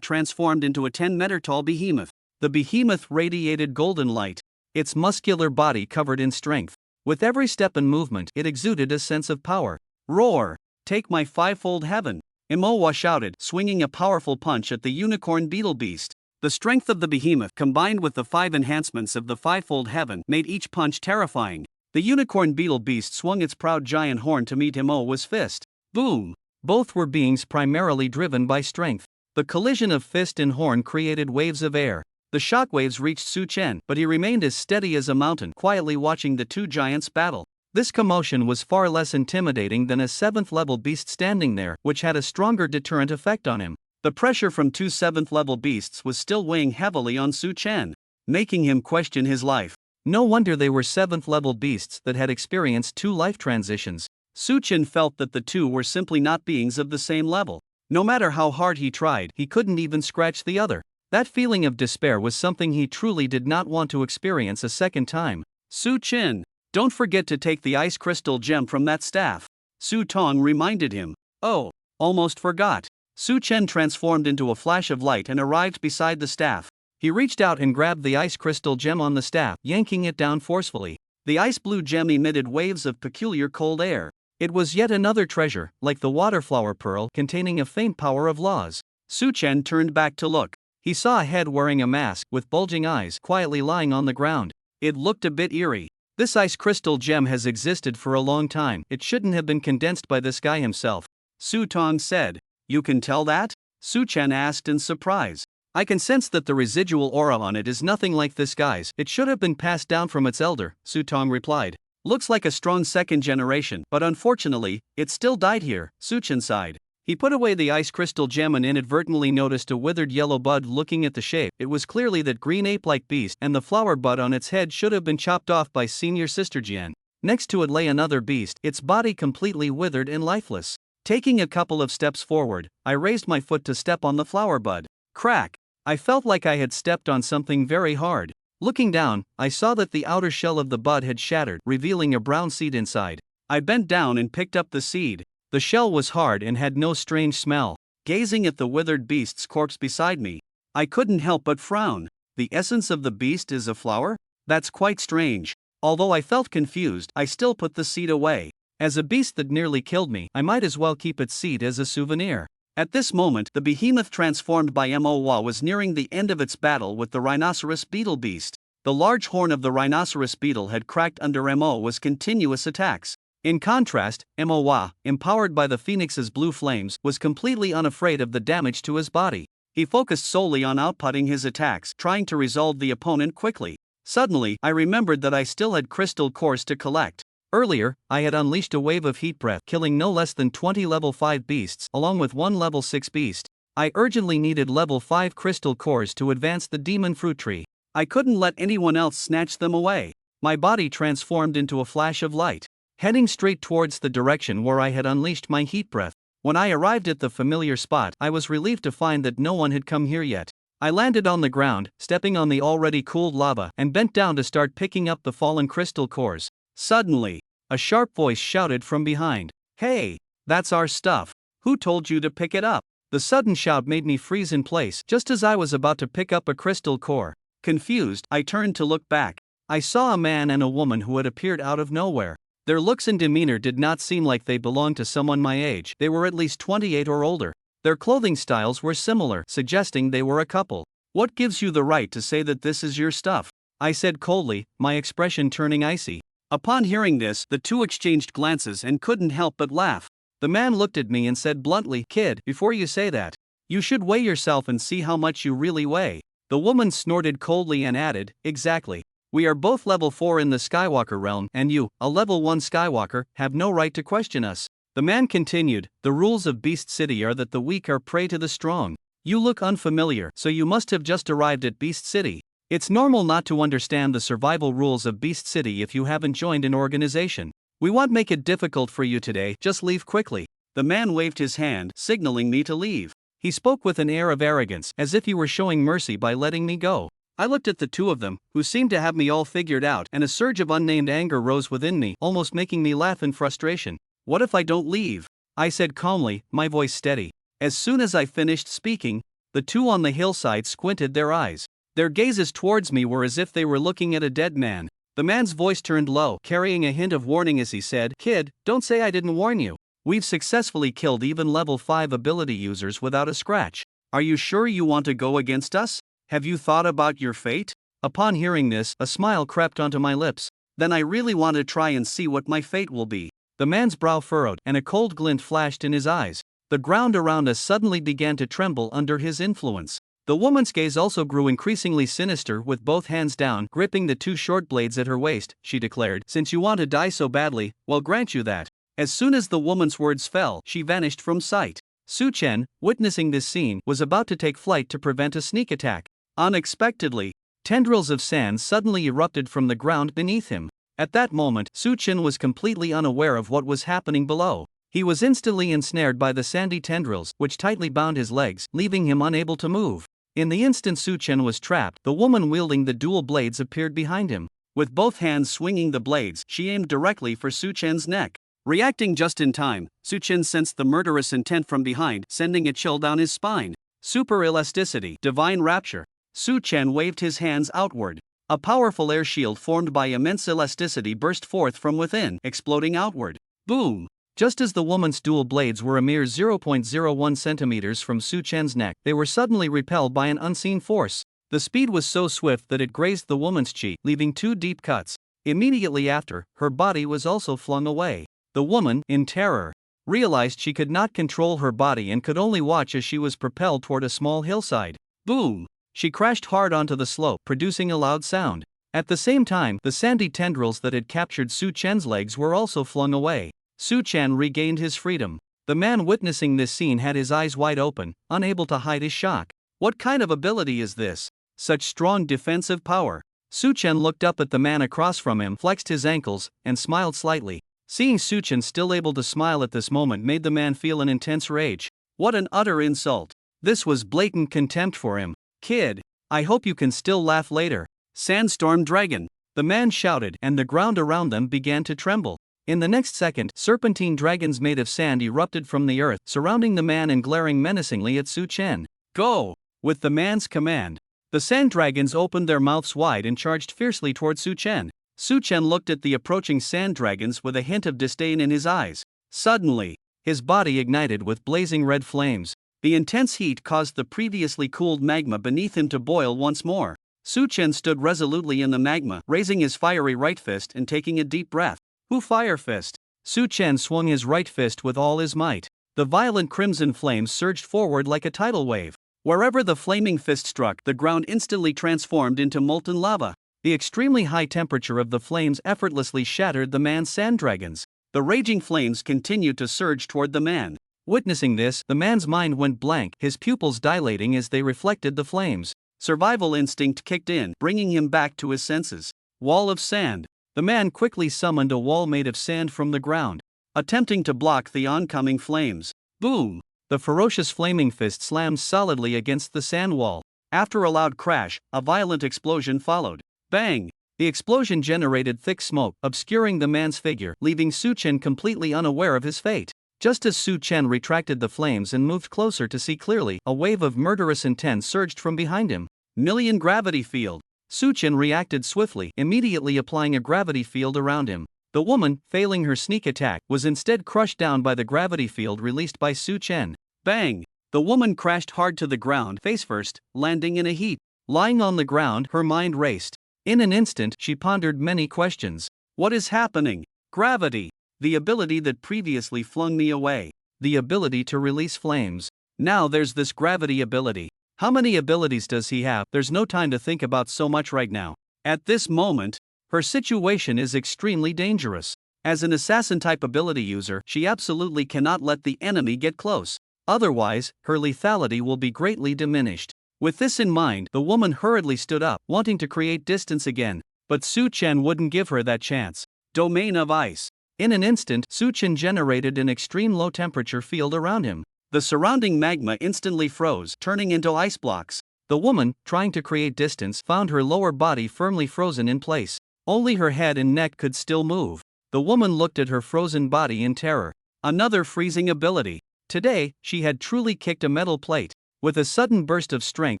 transformed into a 10-meter-tall behemoth. The behemoth radiated golden light. Its muscular body covered in strength. With every step and movement, it exuded a sense of power. Roar! Take my fivefold heaven! Moa shouted, swinging a powerful punch at the unicorn beetle beast. The strength of the behemoth combined with the 5 enhancements of the fivefold heaven made each punch terrifying. The unicorn beetle beast swung its proud giant horn to meet Moa's fist. Boom! Both were beings primarily driven by strength. The collision of fist and horn created waves of air. The shockwaves reached Su Chen, but he remained as steady as a mountain, quietly watching the two giants battle. This commotion was far less intimidating than a 7th-level beast standing there, which had a stronger deterrent effect on him. The pressure from 2 7th-level beasts was still weighing heavily on Su Chen, making him question his life. No wonder they were 7th-level beasts that had experienced 2 life transitions. Su Chen felt that the two were simply not beings of the same level. No matter how hard he tried, he couldn't even scratch the other. That feeling of despair was something he truly did not want to experience a second time. Su Chen, don't forget to take the ice crystal gem from that staff. Su Tong reminded him. Oh, almost forgot. Su Chen transformed into a flash of light and arrived beside the staff. He reached out and grabbed the ice crystal gem on the staff, yanking it down forcefully. The ice blue gem emitted waves of peculiar cold air. It was yet another treasure, like the waterflower pearl, containing a faint power of laws. Su Chen turned back to look. He saw a head wearing a mask, with bulging eyes, quietly lying on the ground. It looked a bit eerie. This ice crystal gem has existed for a long time. It shouldn't have been condensed by this guy himself. Su Tong said. You can tell that? Su Chen asked in surprise. I can sense that the residual aura on it is nothing like this guy's. It should have been passed down from its elder, Su Tong replied. Looks like a strong second generation, but unfortunately, it still died here, Su Chen sighed. He put away the ice crystal gem and inadvertently noticed a withered yellow bud. Looking at the shape, it was clearly that green ape-like beast, and the flower bud on its head should have been chopped off by senior sister Jian. Next to it lay another beast, its body completely withered and lifeless. Taking a couple of steps forward, I raised my foot to step on the flower bud. Crack! I felt like I had stepped on something very hard. Looking down, I saw that the outer shell of the bud had shattered, revealing a brown seed inside. I bent down and picked up the seed. The shell was hard and had no strange smell. Gazing at the withered beast's corpse beside me, I couldn't help but frown. The essence of the beast is a flower? That's quite strange. Although I felt confused, I still put the seed away. As a beast that nearly killed me, I might as well keep its seed as a souvenir. At this moment, the behemoth transformed by Manhwa was nearing the end of its battle with the rhinoceros beetle beast. The large horn of the rhinoceros beetle had cracked under Manhwa's continuous attacks. In contrast, Manhwa, empowered by the phoenix's blue flames, was completely unafraid of the damage to his body. He focused solely on outputting his attacks, trying to resolve the opponent quickly. Suddenly, I remembered that I still had crystal cores to collect. Earlier, I had unleashed a wave of heat breath, killing no less than 20 level 5 beasts, along with one level 6 beast. I urgently needed level 5 crystal cores to advance the demon fruit tree. I couldn't let anyone else snatch them away. My body transformed into a flash of light, heading straight towards the direction where I had unleashed my heat breath. When I arrived at the familiar spot, I was relieved to find that no one had come here yet. I landed on the ground, stepping on the already cooled lava, and bent down to start picking up the fallen crystal cores. Suddenly, a sharp voice shouted from behind. Hey, that's our stuff. Who told you to pick it up? The sudden shout made me freeze in place just as I was about to pick up a crystal core. Confused, I turned to look back. I saw a man and a woman who had appeared out of nowhere. Their looks and demeanor did not seem like they belonged to someone my age. They were at least 28 or older. Their clothing styles were similar, suggesting they were a couple. What gives you the right to say that this is your stuff? I said coldly, my expression turning icy. Upon hearing this, the two exchanged glances and couldn't help but laugh. The man looked at me and said bluntly, Kid, before you say that, you should weigh yourself and see how much you really weigh. The woman snorted coldly and added, Exactly. We are both level 4 in the Skywalker realm, and you, a level 1 Skywalker, have no right to question us. The man continued, The rules of Beast City are that the weak are prey to the strong. You look unfamiliar, so you must have just arrived at Beast City. It's normal not to understand the survival rules of Beast City if you haven't joined an organization. We won't make it difficult for you today, just leave quickly. The man waved his hand, signaling me to leave. He spoke with an air of arrogance, as if he were showing mercy by letting me go. I looked at the two of them, who seemed to have me all figured out, and a surge of unnamed anger rose within me, almost making me laugh in frustration. What if I don't leave? I said calmly, my voice steady. As soon as I finished speaking, the two on the hillside squinted their eyes. Their gazes towards me were as if they were looking at a dead man. The man's voice turned low, carrying a hint of warning as he said, Kid, don't say I didn't warn you. We've successfully killed even level 5 ability users without a scratch. Are you sure you want to go against us? Have you thought about your fate? Upon hearing this, a smile crept onto my lips. Then I really want to try and see what my fate will be. The man's brow furrowed, and a cold glint flashed in his eyes. The ground around us suddenly began to tremble under his influence. The woman's gaze also grew increasingly sinister. With both hands down, gripping the two short blades at her waist, she declared, Since you want to die so badly, well, grant you that. As soon as the woman's words fell, she vanished from sight. Su Chen, witnessing this scene, was about to take flight to prevent a sneak attack. Unexpectedly, tendrils of sand suddenly erupted from the ground beneath him. At that moment, Su Chen was completely unaware of what was happening below. He was instantly ensnared by the sandy tendrils, which tightly bound his legs, leaving him unable to move. In the instant Su Chen was trapped, the woman wielding the dual blades appeared behind him. With both hands swinging the blades, she aimed directly for Su Chen's neck. Reacting just in time, Su Chen sensed the murderous intent from behind, sending a chill down his spine. Super elasticity, divine rapture. Su Chen waved his hands outward. A powerful air shield formed by immense elasticity burst forth from within, exploding outward. Boom! Just as the woman's dual blades were a mere 0.01 centimeters from Su Chen's neck, they were suddenly repelled by an unseen force. The speed was so swift that it grazed the woman's cheek, leaving 2 deep cuts. Immediately after, her body was also flung away. The woman, in terror, realized she could not control her body and could only watch as she was propelled toward a small hillside. Boom! She crashed hard onto the slope, producing a loud sound. At the same time, the sandy tendrils that had captured Su Chen's legs were also flung away. Su Chen regained his freedom. The man witnessing this scene had his eyes wide open, unable to hide his shock. What kind of ability is this? Such strong defensive power. Su Chen looked up at the man across from him, flexed his ankles, and smiled slightly. Seeing Su Chen still able to smile at this moment made the man feel an intense rage. What an utter insult. This was blatant contempt for him. Kid, I hope you can still laugh later. Sandstorm Dragon. The man shouted, and the ground around them began to tremble. In the next second, serpentine dragons made of sand erupted from the earth, surrounding the man and glaring menacingly at Su Chen. Go! With the man's command, the sand dragons opened their mouths wide and charged fiercely toward Su Chen. Su Chen looked at the approaching sand dragons with a hint of disdain in his eyes. Suddenly, his body ignited with blazing red flames. The intense heat caused the previously cooled magma beneath him to boil once more. Su Chen stood resolutely in the magma, raising his fiery right fist and taking a deep breath. Who Fire Fist? Su Chen swung his right fist with all his might. The violent crimson flames surged forward like a tidal wave. Wherever the flaming fist struck, the ground instantly transformed into molten lava. The extremely high temperature of the flames effortlessly shattered the man's sand dragons. The raging flames continued to surge toward the man. Witnessing this, the man's mind went blank, his pupils dilating as they reflected the flames. Survival instinct kicked in, bringing him back to his senses. Wall of sand. The man quickly summoned a wall made of sand from the ground, attempting to block the oncoming flames. Boom! The ferocious flaming fist slammed solidly against the sand wall. After a loud crash, a violent explosion followed. Bang! The explosion generated thick smoke, obscuring the man's figure, leaving Su Chen completely unaware of his fate. Just as Su Chen retracted the flames and moved closer to see clearly, a wave of murderous intent surged from behind him. Million gravity field. Su Chen reacted swiftly, immediately applying a gravity field around him. The woman, failing her sneak attack, was instead crushed down by the gravity field released by Su Chen. Bang! The woman crashed hard to the ground, face first, landing in a heap. Lying on the ground, her mind raced. In an instant, she pondered many questions. What is happening? Gravity. The ability that previously flung me away. The ability to release flames. Now there's this gravity ability. How many abilities does he have? There's no time to think about so much right now. At this moment, her situation is extremely dangerous. As an assassin-type ability user, she absolutely cannot let the enemy get close. Otherwise, her lethality will be greatly diminished. With this in mind, the woman hurriedly stood up, wanting to create distance again. But Su Chen wouldn't give her that chance. Domain of Ice. In an instant, Su Chen generated an extreme low-temperature field around him. The surrounding magma instantly froze, turning into ice blocks. The woman, trying to create distance, found her lower body firmly frozen in place. Only her head and neck could still move. The woman looked at her frozen body in terror. Another freezing ability. Today, she had truly kicked a metal plate. With a sudden burst of strength,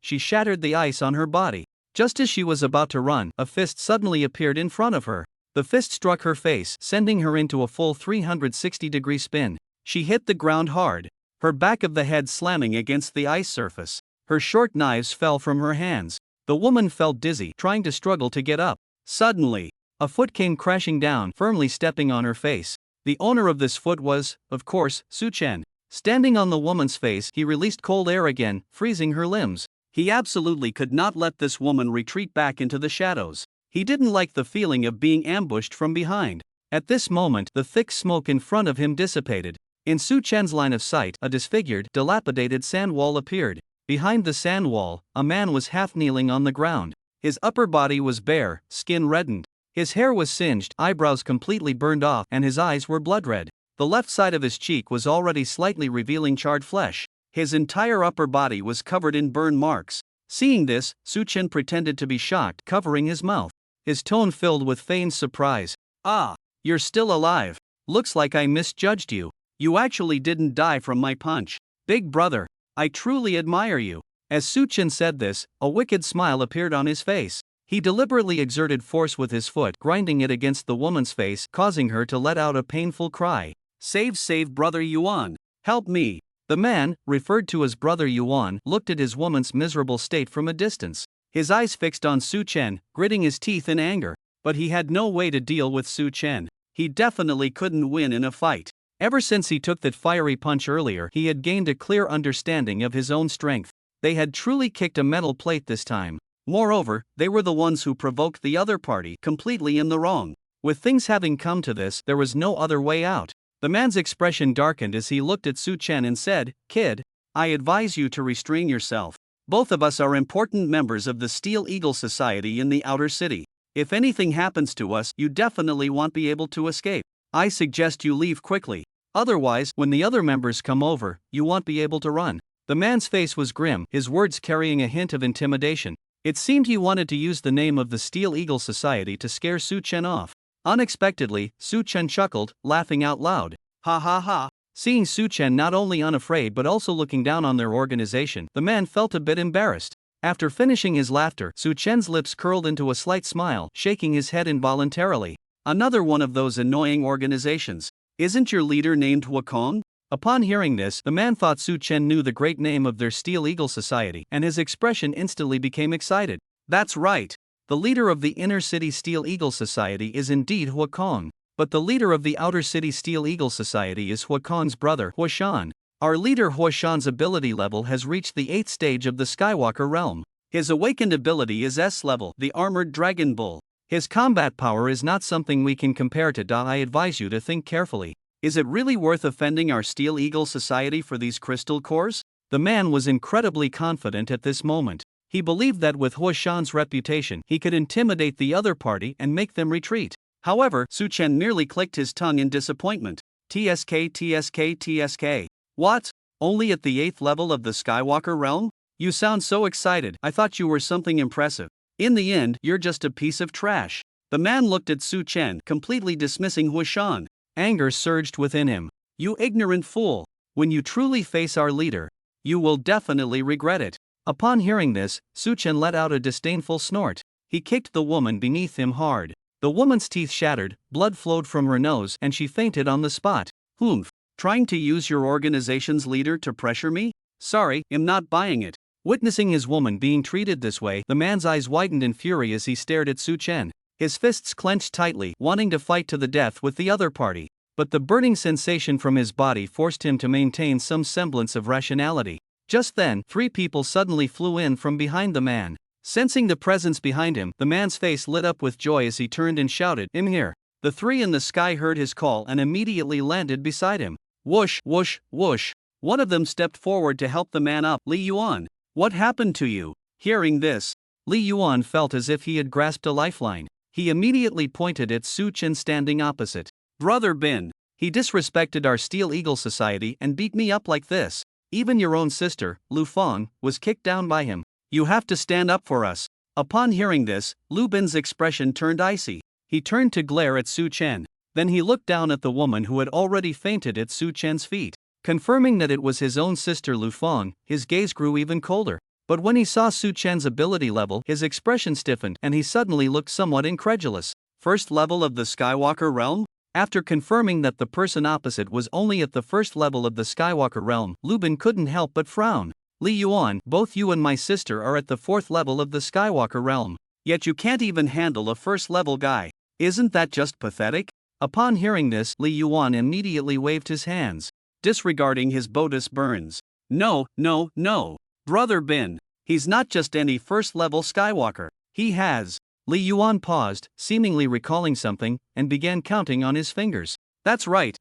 she shattered the ice on her body. Just as she was about to run, a fist suddenly appeared in front of her. The fist struck her face, sending her into a full 360-degree spin. She hit the ground hard, her back of the head slamming against the ice surface. Her short knives fell from her hands. The woman felt dizzy, trying to struggle to get up. Suddenly, a foot came crashing down, firmly stepping on her face. The owner of this foot was, of course, Su Chen. Standing on the woman's face, he released cold air again, freezing her limbs. He absolutely could not let this woman retreat back into the shadows. He didn't like the feeling of being ambushed from behind. At this moment, the thick smoke in front of him dissipated. In Su Chen's line of sight, a disfigured, dilapidated sand wall appeared. Behind the sand wall, a man was half kneeling on the ground. His upper body was bare, skin reddened. His hair was singed, eyebrows completely burned off, and his eyes were blood red. The left side of his cheek was already slightly revealing charred flesh. His entire upper body was covered in burn marks. Seeing this, Su Chen pretended to be shocked, covering his mouth. His tone filled with feigned surprise. Ah, you're still alive. Looks like I misjudged you. You actually didn't die from my punch. Big brother, I truly admire you. As Su Chen said this, a wicked smile appeared on his face. He deliberately exerted force with his foot, grinding it against the woman's face, causing her to let out a painful cry. Save brother Yuan. Help me. The man, referred to as brother Yuan, looked at his woman's miserable state from a distance. His eyes fixed on Su Chen, gritting his teeth in anger. but he had no way to deal with Su Chen. He definitely couldn't win in a fight. Ever since he took that fiery punch earlier, he had gained a clear understanding of his own strength. They had truly kicked a metal plate this time. Moreover, they were the ones who provoked the other party, completely in the wrong. With things having come to this, there was no other way out. The man's expression darkened as he looked at Su Chen and said, "Kid, I advise you to restrain yourself. Both of us are important members of the Steel Eagle Society in the outer city. If anything happens to us, you definitely won't be able to escape. I suggest you leave quickly. Otherwise, when the other members come over, you won't be able to run." The man's face was grim, his words carrying a hint of intimidation. It seemed he wanted to use the name of the Steel Eagle Society to scare Su Chen off. Unexpectedly, Su Chen chuckled, laughing out loud. Ha ha ha. Seeing Su Chen not only unafraid but also looking down on their organization, the man felt a bit embarrassed. After finishing his laughter, Su Chen's lips curled into a slight smile, shaking his head involuntarily. Another one of those annoying organizations. Isn't your leader named Huakong? Upon hearing this, the man thought Su Chen knew the great name of their Steel Eagle Society, and his expression instantly became excited. That's right. The leader of the Inner City Steel Eagle Society is indeed Huakong. But the leader of the Outer City Steel Eagle Society is Huakong's brother, Huashan. Our leader Huashan's ability level has reached the 8th stage of the Skywalker realm. His awakened ability is S level, the Armored Dragon Bull. His combat power is not something we can compare to. I advise you to think carefully. Is it really worth offending our Steel Eagle Society for these crystal cores? The man was incredibly confident at this moment. He believed that with Huashan's reputation, he could intimidate the other party and make them retreat. However, Su Chen merely clicked his tongue in disappointment. TSK, TSK, TSK. What? Only at the 8th level of the Skywalker realm? You sound so excited. I thought you were something impressive. In the end, you're just a piece of trash. The man looked at Su Chen, completely dismissing Huashan. Anger surged within him. You ignorant fool. When you truly face our leader, you will definitely regret it. Upon hearing this, Su Chen let out a disdainful snort. He kicked the woman beneath him hard. The woman's teeth shattered, blood flowed from her nose, and she fainted on the spot. Humph. Trying to use your organization's leader to pressure me? Sorry, I'm not buying it. Witnessing his woman being treated this way, the man's eyes widened in fury as he stared at Su Chen. His fists clenched tightly, wanting to fight to the death with the other party. But the burning sensation from his body forced him to maintain some semblance of rationality. Just then, 3 people suddenly flew in from behind the man. Sensing the presence behind him, the man's face lit up with joy as he turned and shouted, "I'm here." The 3 in the sky heard his call and immediately landed beside him. Whoosh, whoosh, whoosh. One of them stepped forward to help the man up. Li Yuan. What happened to you? Hearing this, Li Yuan felt as if he had grasped a lifeline. He immediately pointed at Su Chen standing opposite. Brother Bin, he disrespected our Steel Eagle Society and beat me up like this. Even your own sister, Lu Feng, was kicked down by him. You have to stand up for us. Upon hearing this, Lu Bin's expression turned icy. He turned to glare at Su Chen. Then he looked down at the woman who had already fainted at Su Chen's feet. Confirming that it was his own sister Lu Feng, his gaze grew even colder. But when he saw Su Chen's ability level, his expression stiffened and he suddenly looked somewhat incredulous. First level of the Skywalker realm? After confirming that the person opposite was only at the first level of the Skywalker realm, Lu Bin couldn't help but frown. Li Yuan, both you and my sister are at the 4th level of the Skywalker realm. Yet you can't even handle a first level guy. Isn't that just pathetic? Upon hearing this, Li Yuan immediately waved his hands, disregarding his Bodis burns. No, no, no. Brother Bin, he's not just any first-level Skywalker. He has. Li Yuan paused, seemingly recalling something, and began counting on his fingers. That's right.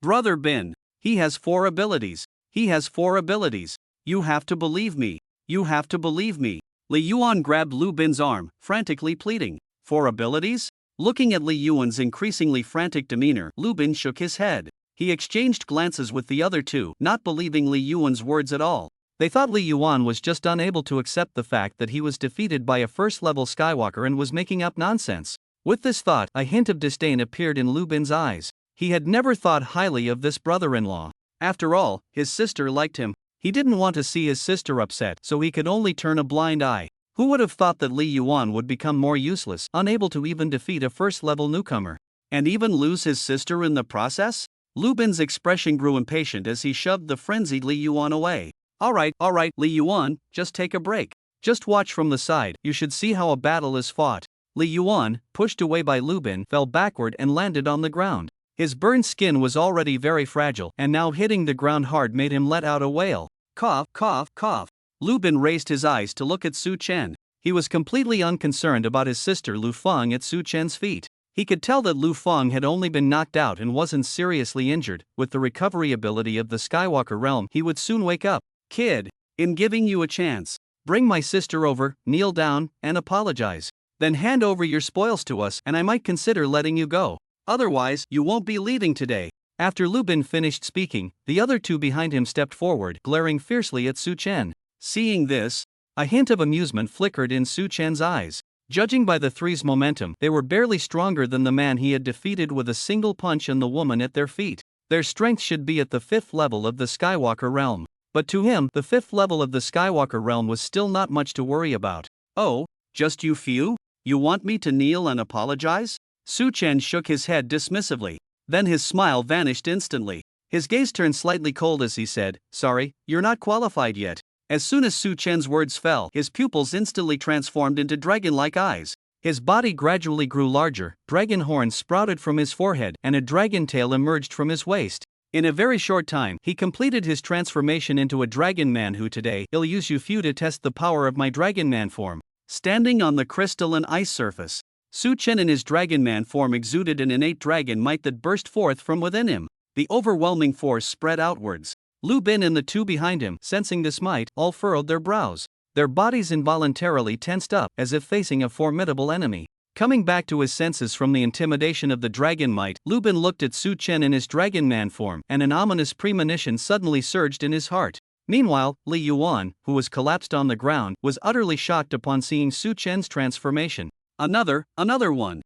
Brother Bin, he has 4 abilities. He has 4 abilities. You have to believe me. You have to believe me. Li Yuan grabbed Lu Bin's arm, frantically pleading. 4 abilities? Looking at Li Yuan's increasingly frantic demeanor, Lu Bin shook his head. He exchanged glances with the other 2, not believing Li Yuan's words at all. They thought Li Yuan was just unable to accept the fact that he was defeated by a first-level Skywalker and was making up nonsense. With this thought, a hint of disdain appeared in Lu Bin's eyes. He had never thought highly of this brother-in-law. After all, his sister liked him. He didn't want to see his sister upset, so he could only turn a blind eye. Who would have thought that Li Yuan would become more useless, unable to even defeat a first-level newcomer? And even lose his sister in the process? Lu Bin's expression grew impatient as he shoved the frenzied Li Yuan away. All right, Li Yuan, just take a break. Just watch from the side, you should see how a battle is fought. Li Yuan, pushed away by Lu Bin, fell backward and landed on the ground. His burned skin was already very fragile, and now hitting the ground hard made him let out a wail. Cough, cough, cough. Lu Bin raised his eyes to look at Su Chen. He was completely unconcerned about his sister Lu Feng at Su Chen's feet. He could tell that Lu Feng had only been knocked out and wasn't seriously injured. With the recovery ability of the Skywalker realm, he would soon wake up. Kid, in giving you a chance, bring my sister over, kneel down, and apologize. Then hand over your spoils to us and I might consider letting you go. Otherwise, you won't be leaving today. After Lu Bin finished speaking, the other two behind him stepped forward, glaring fiercely at Su Chen. Seeing this, a hint of amusement flickered in Su Chen's eyes. Judging by the three's momentum, they were barely stronger than the man he had defeated with a single punch and the woman at their feet. Their strength should be at the 5th level of the Skywalker realm. But to him, the 5th level of the Skywalker realm was still not much to worry about. Oh, just you few? You want me to kneel and apologize? Su Chen shook his head dismissively. Then his smile vanished instantly. His gaze turned slightly cold as he said, "Sorry, you're not qualified yet." As soon as Su Chen's words fell, his pupils instantly transformed into dragon-like eyes. His body gradually grew larger, dragon horns sprouted from his forehead, and a dragon tail emerged from his waist. In a very short time, he completed his transformation into a dragon man who today, I'll use you few to test the power of my dragon man form. Standing on the crystalline ice surface, Su Chen in his dragon man form exuded an innate dragon might that burst forth from within him. The overwhelming force spread outwards. Lu Bin and the two behind him, sensing this might, all furrowed their brows. Their bodies involuntarily tensed up, as if facing a formidable enemy. Coming back to his senses from the intimidation of the dragon might, Lu Bin looked at Su Chen in his dragon man form, and an ominous premonition suddenly surged in his heart. Meanwhile, Li Yuan, who was collapsed on the ground, was utterly shocked upon seeing Su Chen's transformation. Another one.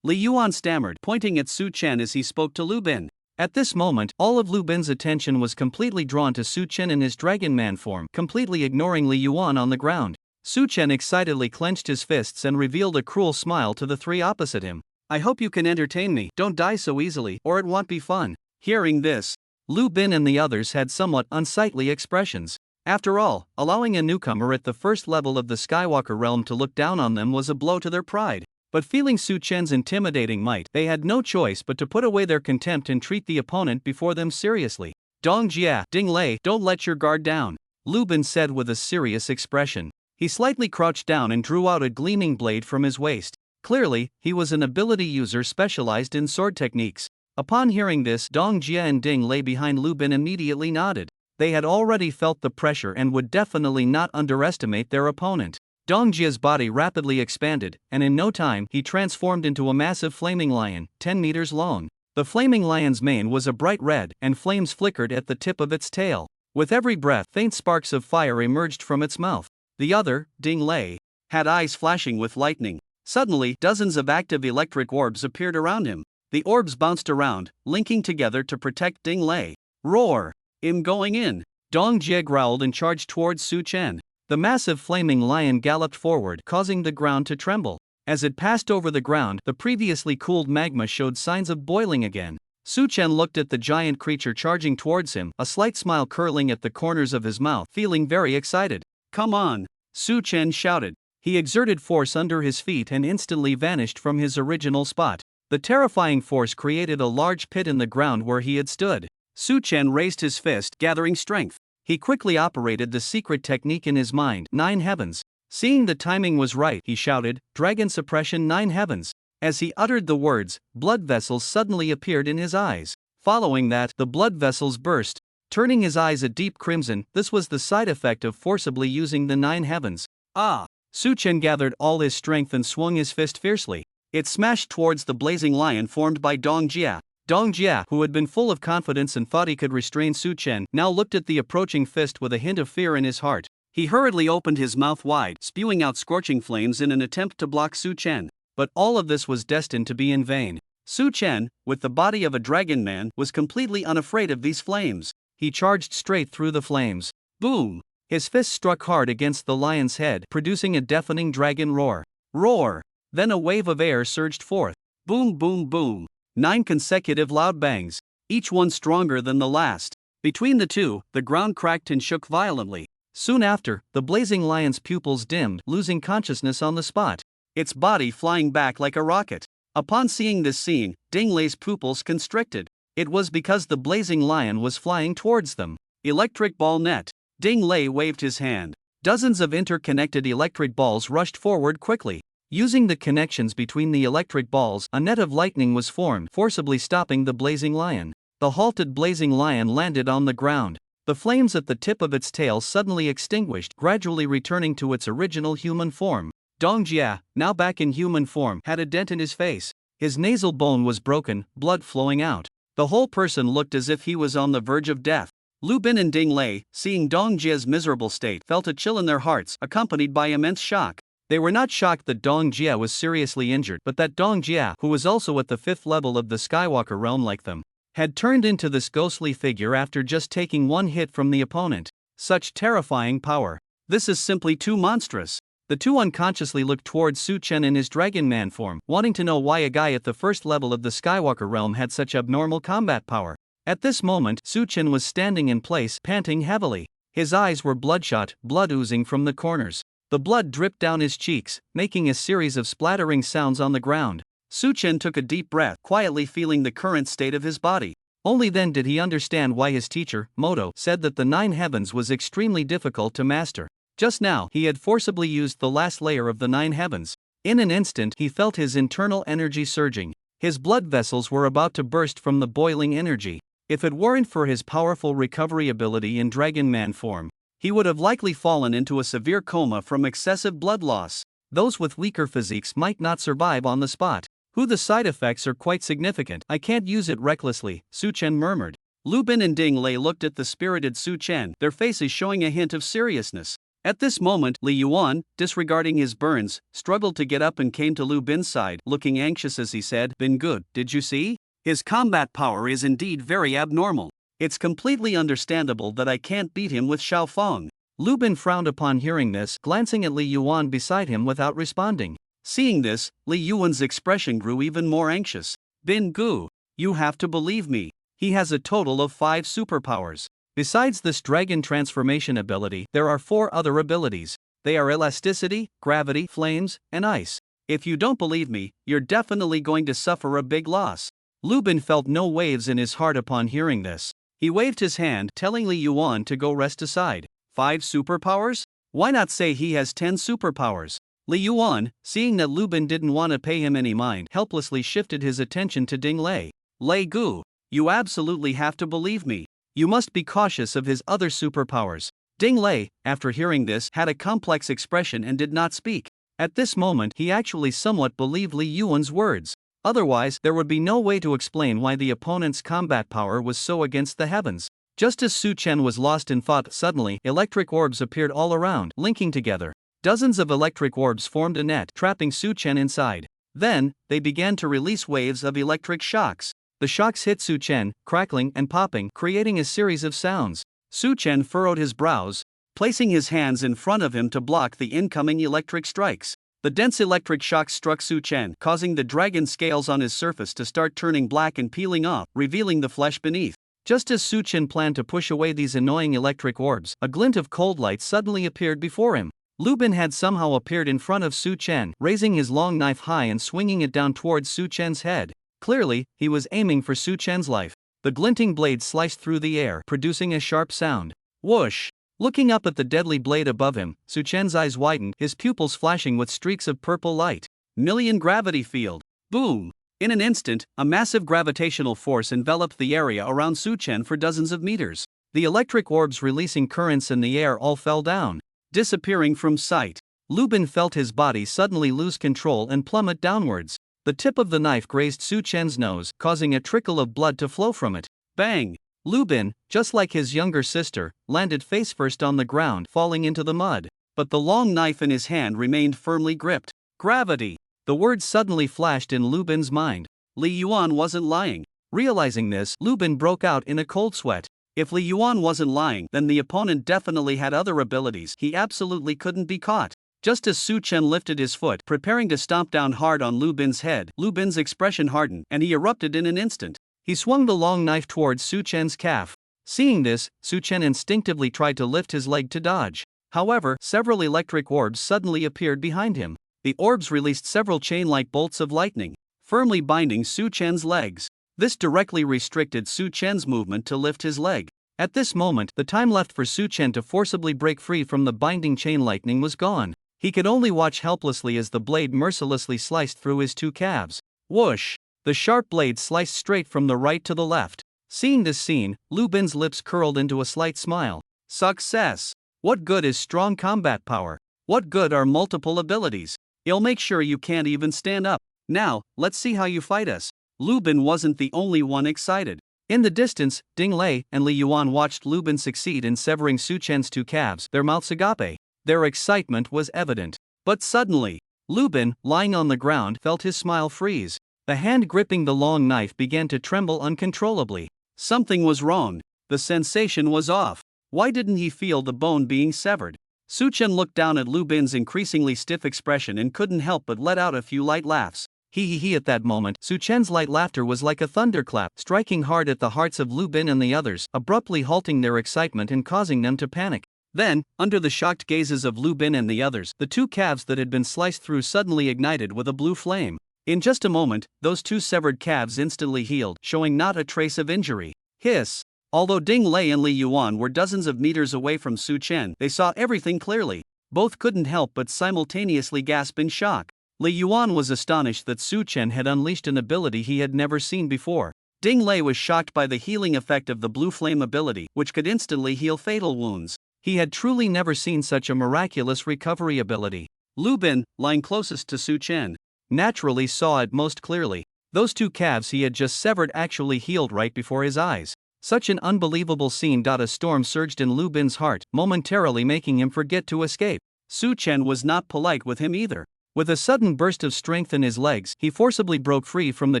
Li Yuan stammered, pointing at Su Chen as he spoke to Lu Bin. At this moment, all of Lu Bin's attention was completely drawn to Su Chen in his dragon man form, completely ignoring Li Yuan on the ground. Su Chen excitedly clenched his fists and revealed a cruel smile to the three opposite him. I hope you can entertain me, don't die so easily, or it won't be fun. Hearing this, Lu Bin and the others had somewhat unsightly expressions. After all, allowing a newcomer at the 1st level of the Skywalker realm to look down on them was a blow to their pride. But feeling Su Chen's intimidating might, they had no choice but to put away their contempt and treat the opponent before them seriously. Dong Jia, Ding Lei, don't let your guard down, Lu Bin said with a serious expression. He slightly crouched down and drew out a gleaming blade from his waist. Clearly, he was an ability user specialized in sword techniques. Upon hearing this, Dong Jia and Ding Lei behind Lu Bin immediately nodded. They had already felt the pressure and would definitely not underestimate their opponent. Dong Jia's body rapidly expanded, and in no time, he transformed into a massive flaming lion, 10 meters long. The flaming lion's mane was a bright red, and flames flickered at the tip of its tail. With every breath, faint sparks of fire emerged from its mouth. The other, Ding Lei, had eyes flashing with lightning. Suddenly, dozens of active electric orbs appeared around him. The orbs bounced around, linking together to protect Ding Lei. Roar! I'm going in! Dong Jia growled and charged towards Su Chen. The massive flaming lion galloped forward, causing the ground to tremble. As it passed over the ground, the previously cooled magma showed signs of boiling again. Su Chen looked at the giant creature charging towards him, a slight smile curling at the corners of his mouth, feeling very excited. Come on! Su Chen shouted. He exerted force under his feet and instantly vanished from his original spot. The terrifying force created a large pit in the ground where he had stood. Su Chen raised his fist, gathering strength. He quickly operated the secret technique in his mind, 9 heavens. Seeing the timing was right, he shouted, Dragon Suppression 9 heavens. As he uttered the words, blood vessels suddenly appeared in his eyes. Following that, the blood vessels burst, turning his eyes a deep crimson. This was the side effect of forcibly using the 9 heavens. Ah! Su Chen gathered all his strength and swung his fist fiercely. It smashed towards the blazing lion formed by Dong Jia. Dong Jia, who had been full of confidence and thought he could restrain Su Chen, now looked at the approaching fist with a hint of fear in his heart. He hurriedly opened his mouth wide, spewing out scorching flames in an attempt to block Su Chen. But all of this was destined to be in vain. Su Chen, with the body of a dragon man, was completely unafraid of these flames. He charged straight through the flames. Boom! His fist struck hard against the lion's head, producing a deafening dragon roar. Roar! Then a wave of air surged forth. Boom, boom, boom. 9 consecutive loud bangs, each one stronger than the last. Between the two, the ground cracked and shook violently. Soon after, the blazing lion's pupils dimmed, losing consciousness on the spot. its body flying back like a rocket. Upon seeing this scene, Ding Lei's pupils constricted. It was because the blazing lion was flying towards them. Electric ball net. Ding Lei waved his hand. Dozens of interconnected electric balls rushed forward quickly. Using the connections between the electric balls, a net of lightning was formed, forcibly stopping the blazing lion. The halted blazing lion landed on the ground. The flames at the tip of its tail suddenly extinguished, gradually returning to its original human form. Dong Jia, now back in human form, had a dent in his face. His nasal bone was broken, blood flowing out. The whole person looked as if he was on the verge of death. Lu Bin and Ding Lei, seeing Dong Jia's miserable state, felt a chill in their hearts, accompanied by immense shock. They were not shocked that Dong Jia was seriously injured, but that Dong Jia, who was also at the 5th level of the Skywalker realm like them, had turned into this ghostly figure after just taking one hit from the opponent. Such terrifying power. This is simply too monstrous. The two unconsciously looked towards Su Chen in his Dragon Man form, wanting to know why a guy at the 1st level of the Skywalker realm had such abnormal combat power. At this moment, Su Chen was standing in place, panting heavily. His eyes were bloodshot, blood oozing from the corners. The blood dripped down his cheeks, making a series of splattering sounds on the ground. Su Chen took a deep breath, quietly feeling the current state of his body. Only then did he understand why his teacher, Moto, said that the 9 heavens was extremely difficult to master. Just now, he had forcibly used the last layer of the 9 heavens. In an instant, he felt his internal energy surging. His blood vessels were about to burst from the boiling energy. If it weren't for his powerful recovery ability in Dragon Man form, he would have likely fallen into a severe coma from excessive blood loss. Those with weaker physiques might not survive on the spot. The side effects are quite significant. I can't use it recklessly, Su Chen murmured. Lu Bin and Ding Lei looked at the spirited Su Chen, their faces showing a hint of seriousness. At this moment, Li Yuan, disregarding his burns, struggled to get up and came to Lu Bin's side, looking anxious as he said, "Bin good, did you see? His combat power is indeed very abnormal. It's completely understandable that I can't beat him with Xiao Feng." Lu Bin frowned upon hearing this, glancing at Li Yuan beside him without responding. Seeing this, Li Yuan's expression grew even more anxious. "Bin Gu, you have to believe me. He has a total of 5 superpowers. Besides this dragon transformation ability, there are 4 other abilities. They are elasticity, gravity, flames, and ice. If you don't believe me, you're definitely going to suffer a big loss." Lu Bin felt no waves in his heart upon hearing this. He waved his hand, telling Li Yuan to go rest aside. 5 superpowers? Why not say he has 10 superpowers? Li Yuan, seeing that Lu Bin didn't want to pay him any mind, helplessly shifted his attention to Ding Lei. "Lei Gu, you absolutely have to believe me. You must be cautious of his other superpowers." Ding Lei, after hearing this, had a complex expression and did not speak. At this moment, he actually somewhat believed Li Yuan's words. Otherwise, there would be no way to explain why the opponent's combat power was so against the heavens. Just as Su Chen was lost in thought, suddenly, electric orbs appeared all around, linking together. Dozens of electric orbs formed a net, trapping Su Chen inside. Then, they began to release waves of electric shocks. The shocks hit Su Chen, crackling and popping, creating a series of sounds. Su Chen furrowed his brows, placing his hands in front of him to block the incoming electric strikes. The dense electric shocks struck Su Chen, causing the dragon scales on his surface to start turning black and peeling off, revealing the flesh beneath. Just as Su Chen planned to push away these annoying electric orbs, a glint of cold light suddenly appeared before him. Lu Bin had somehow appeared in front of Su Chen, raising his long knife high and swinging it down towards Su Chen's head. Clearly, he was aiming for Su Chen's life. The glinting blade sliced through the air, producing a sharp sound. Whoosh! Looking up at the deadly blade above him, Su Chen's eyes widened, his pupils flashing with streaks of purple light. Million gravity field. Boom! In an instant, a massive gravitational force enveloped the area around Su Chen for dozens of meters. The electric orbs releasing currents in the air all fell down, disappearing from sight. Lu Bin felt his body suddenly lose control and plummet downwards. The tip of the knife grazed Su Chen's nose, causing a trickle of blood to flow from it. Bang! Lu Bin, just like his younger sister, landed face first on the ground, falling into the mud. But the long knife in his hand remained firmly gripped. Gravity! The word suddenly flashed in Lu Bin's mind. Li Yuan wasn't lying. Realizing this, Lu Bin broke out in a cold sweat. If Li Yuan wasn't lying, then the opponent definitely had other abilities. He absolutely couldn't be caught. Just as Su Chen lifted his foot, preparing to stomp down hard on Lu Bin's head, Lu Bin's expression hardened, and he erupted in an instant. He swung the long knife towards Su Chen's calf. Seeing this, Su Chen instinctively tried to lift his leg to dodge. However, several electric orbs suddenly appeared behind him. The orbs released several chain-like bolts of lightning, firmly binding Su Chen's legs. This directly restricted Su Chen's movement to lift his leg. At this moment, the time left for Su Chen to forcibly break free from the binding chain lightning was gone. He could only watch helplessly as the blade mercilessly sliced through his two calves. Whoosh! The sharp blade sliced straight from the right to the left. Seeing this scene, Lu Bin's lips curled into a slight smile. Success! What good is strong combat power? What good are multiple abilities? It'll make sure you can't even stand up. Now, let's see how you fight us. Lu Bin wasn't the only one excited. In the distance, Ding Lei and Li Yuan watched Lu Bin succeed in severing Su Chen's two calves, their mouths agape. Their excitement was evident. But suddenly, Lu Bin, lying on the ground, felt his smile freeze. The hand gripping the long knife began to tremble uncontrollably. Something was wrong. The sensation was off. Why didn't he feel the bone being severed? Su Chen looked down at Lu Bin's increasingly stiff expression and couldn't help but let out a few light laughs. He. At that moment, Su Chen's light laughter was like a thunderclap, striking hard at the hearts of Lu Bin and the others, abruptly halting their excitement and causing them to panic. Then, under the shocked gazes of Lu Bin and the others, the two calves that had been sliced through suddenly ignited with a blue flame. In just a moment, those two severed calves instantly healed, showing not a trace of injury. Hiss! Although Ding Lei and Li Yuan were dozens of meters away from Su Chen, they saw everything clearly. Both couldn't help but simultaneously gasp in shock. Li Yuan was astonished that Su Chen had unleashed an ability he had never seen before. Ding Lei was shocked by the healing effect of the blue flame ability, which could instantly heal fatal wounds. He had truly never seen such a miraculous recovery ability. Lu Bin, lying closest to Su Chen, naturally saw it most clearly. Those two calves he had just severed actually healed right before his eyes. Such an unbelievable scene. A storm surged in Lu Bin's heart, momentarily making him forget to escape. Su Chen was not polite with him either. With a sudden burst of strength in his legs, he forcibly broke free from the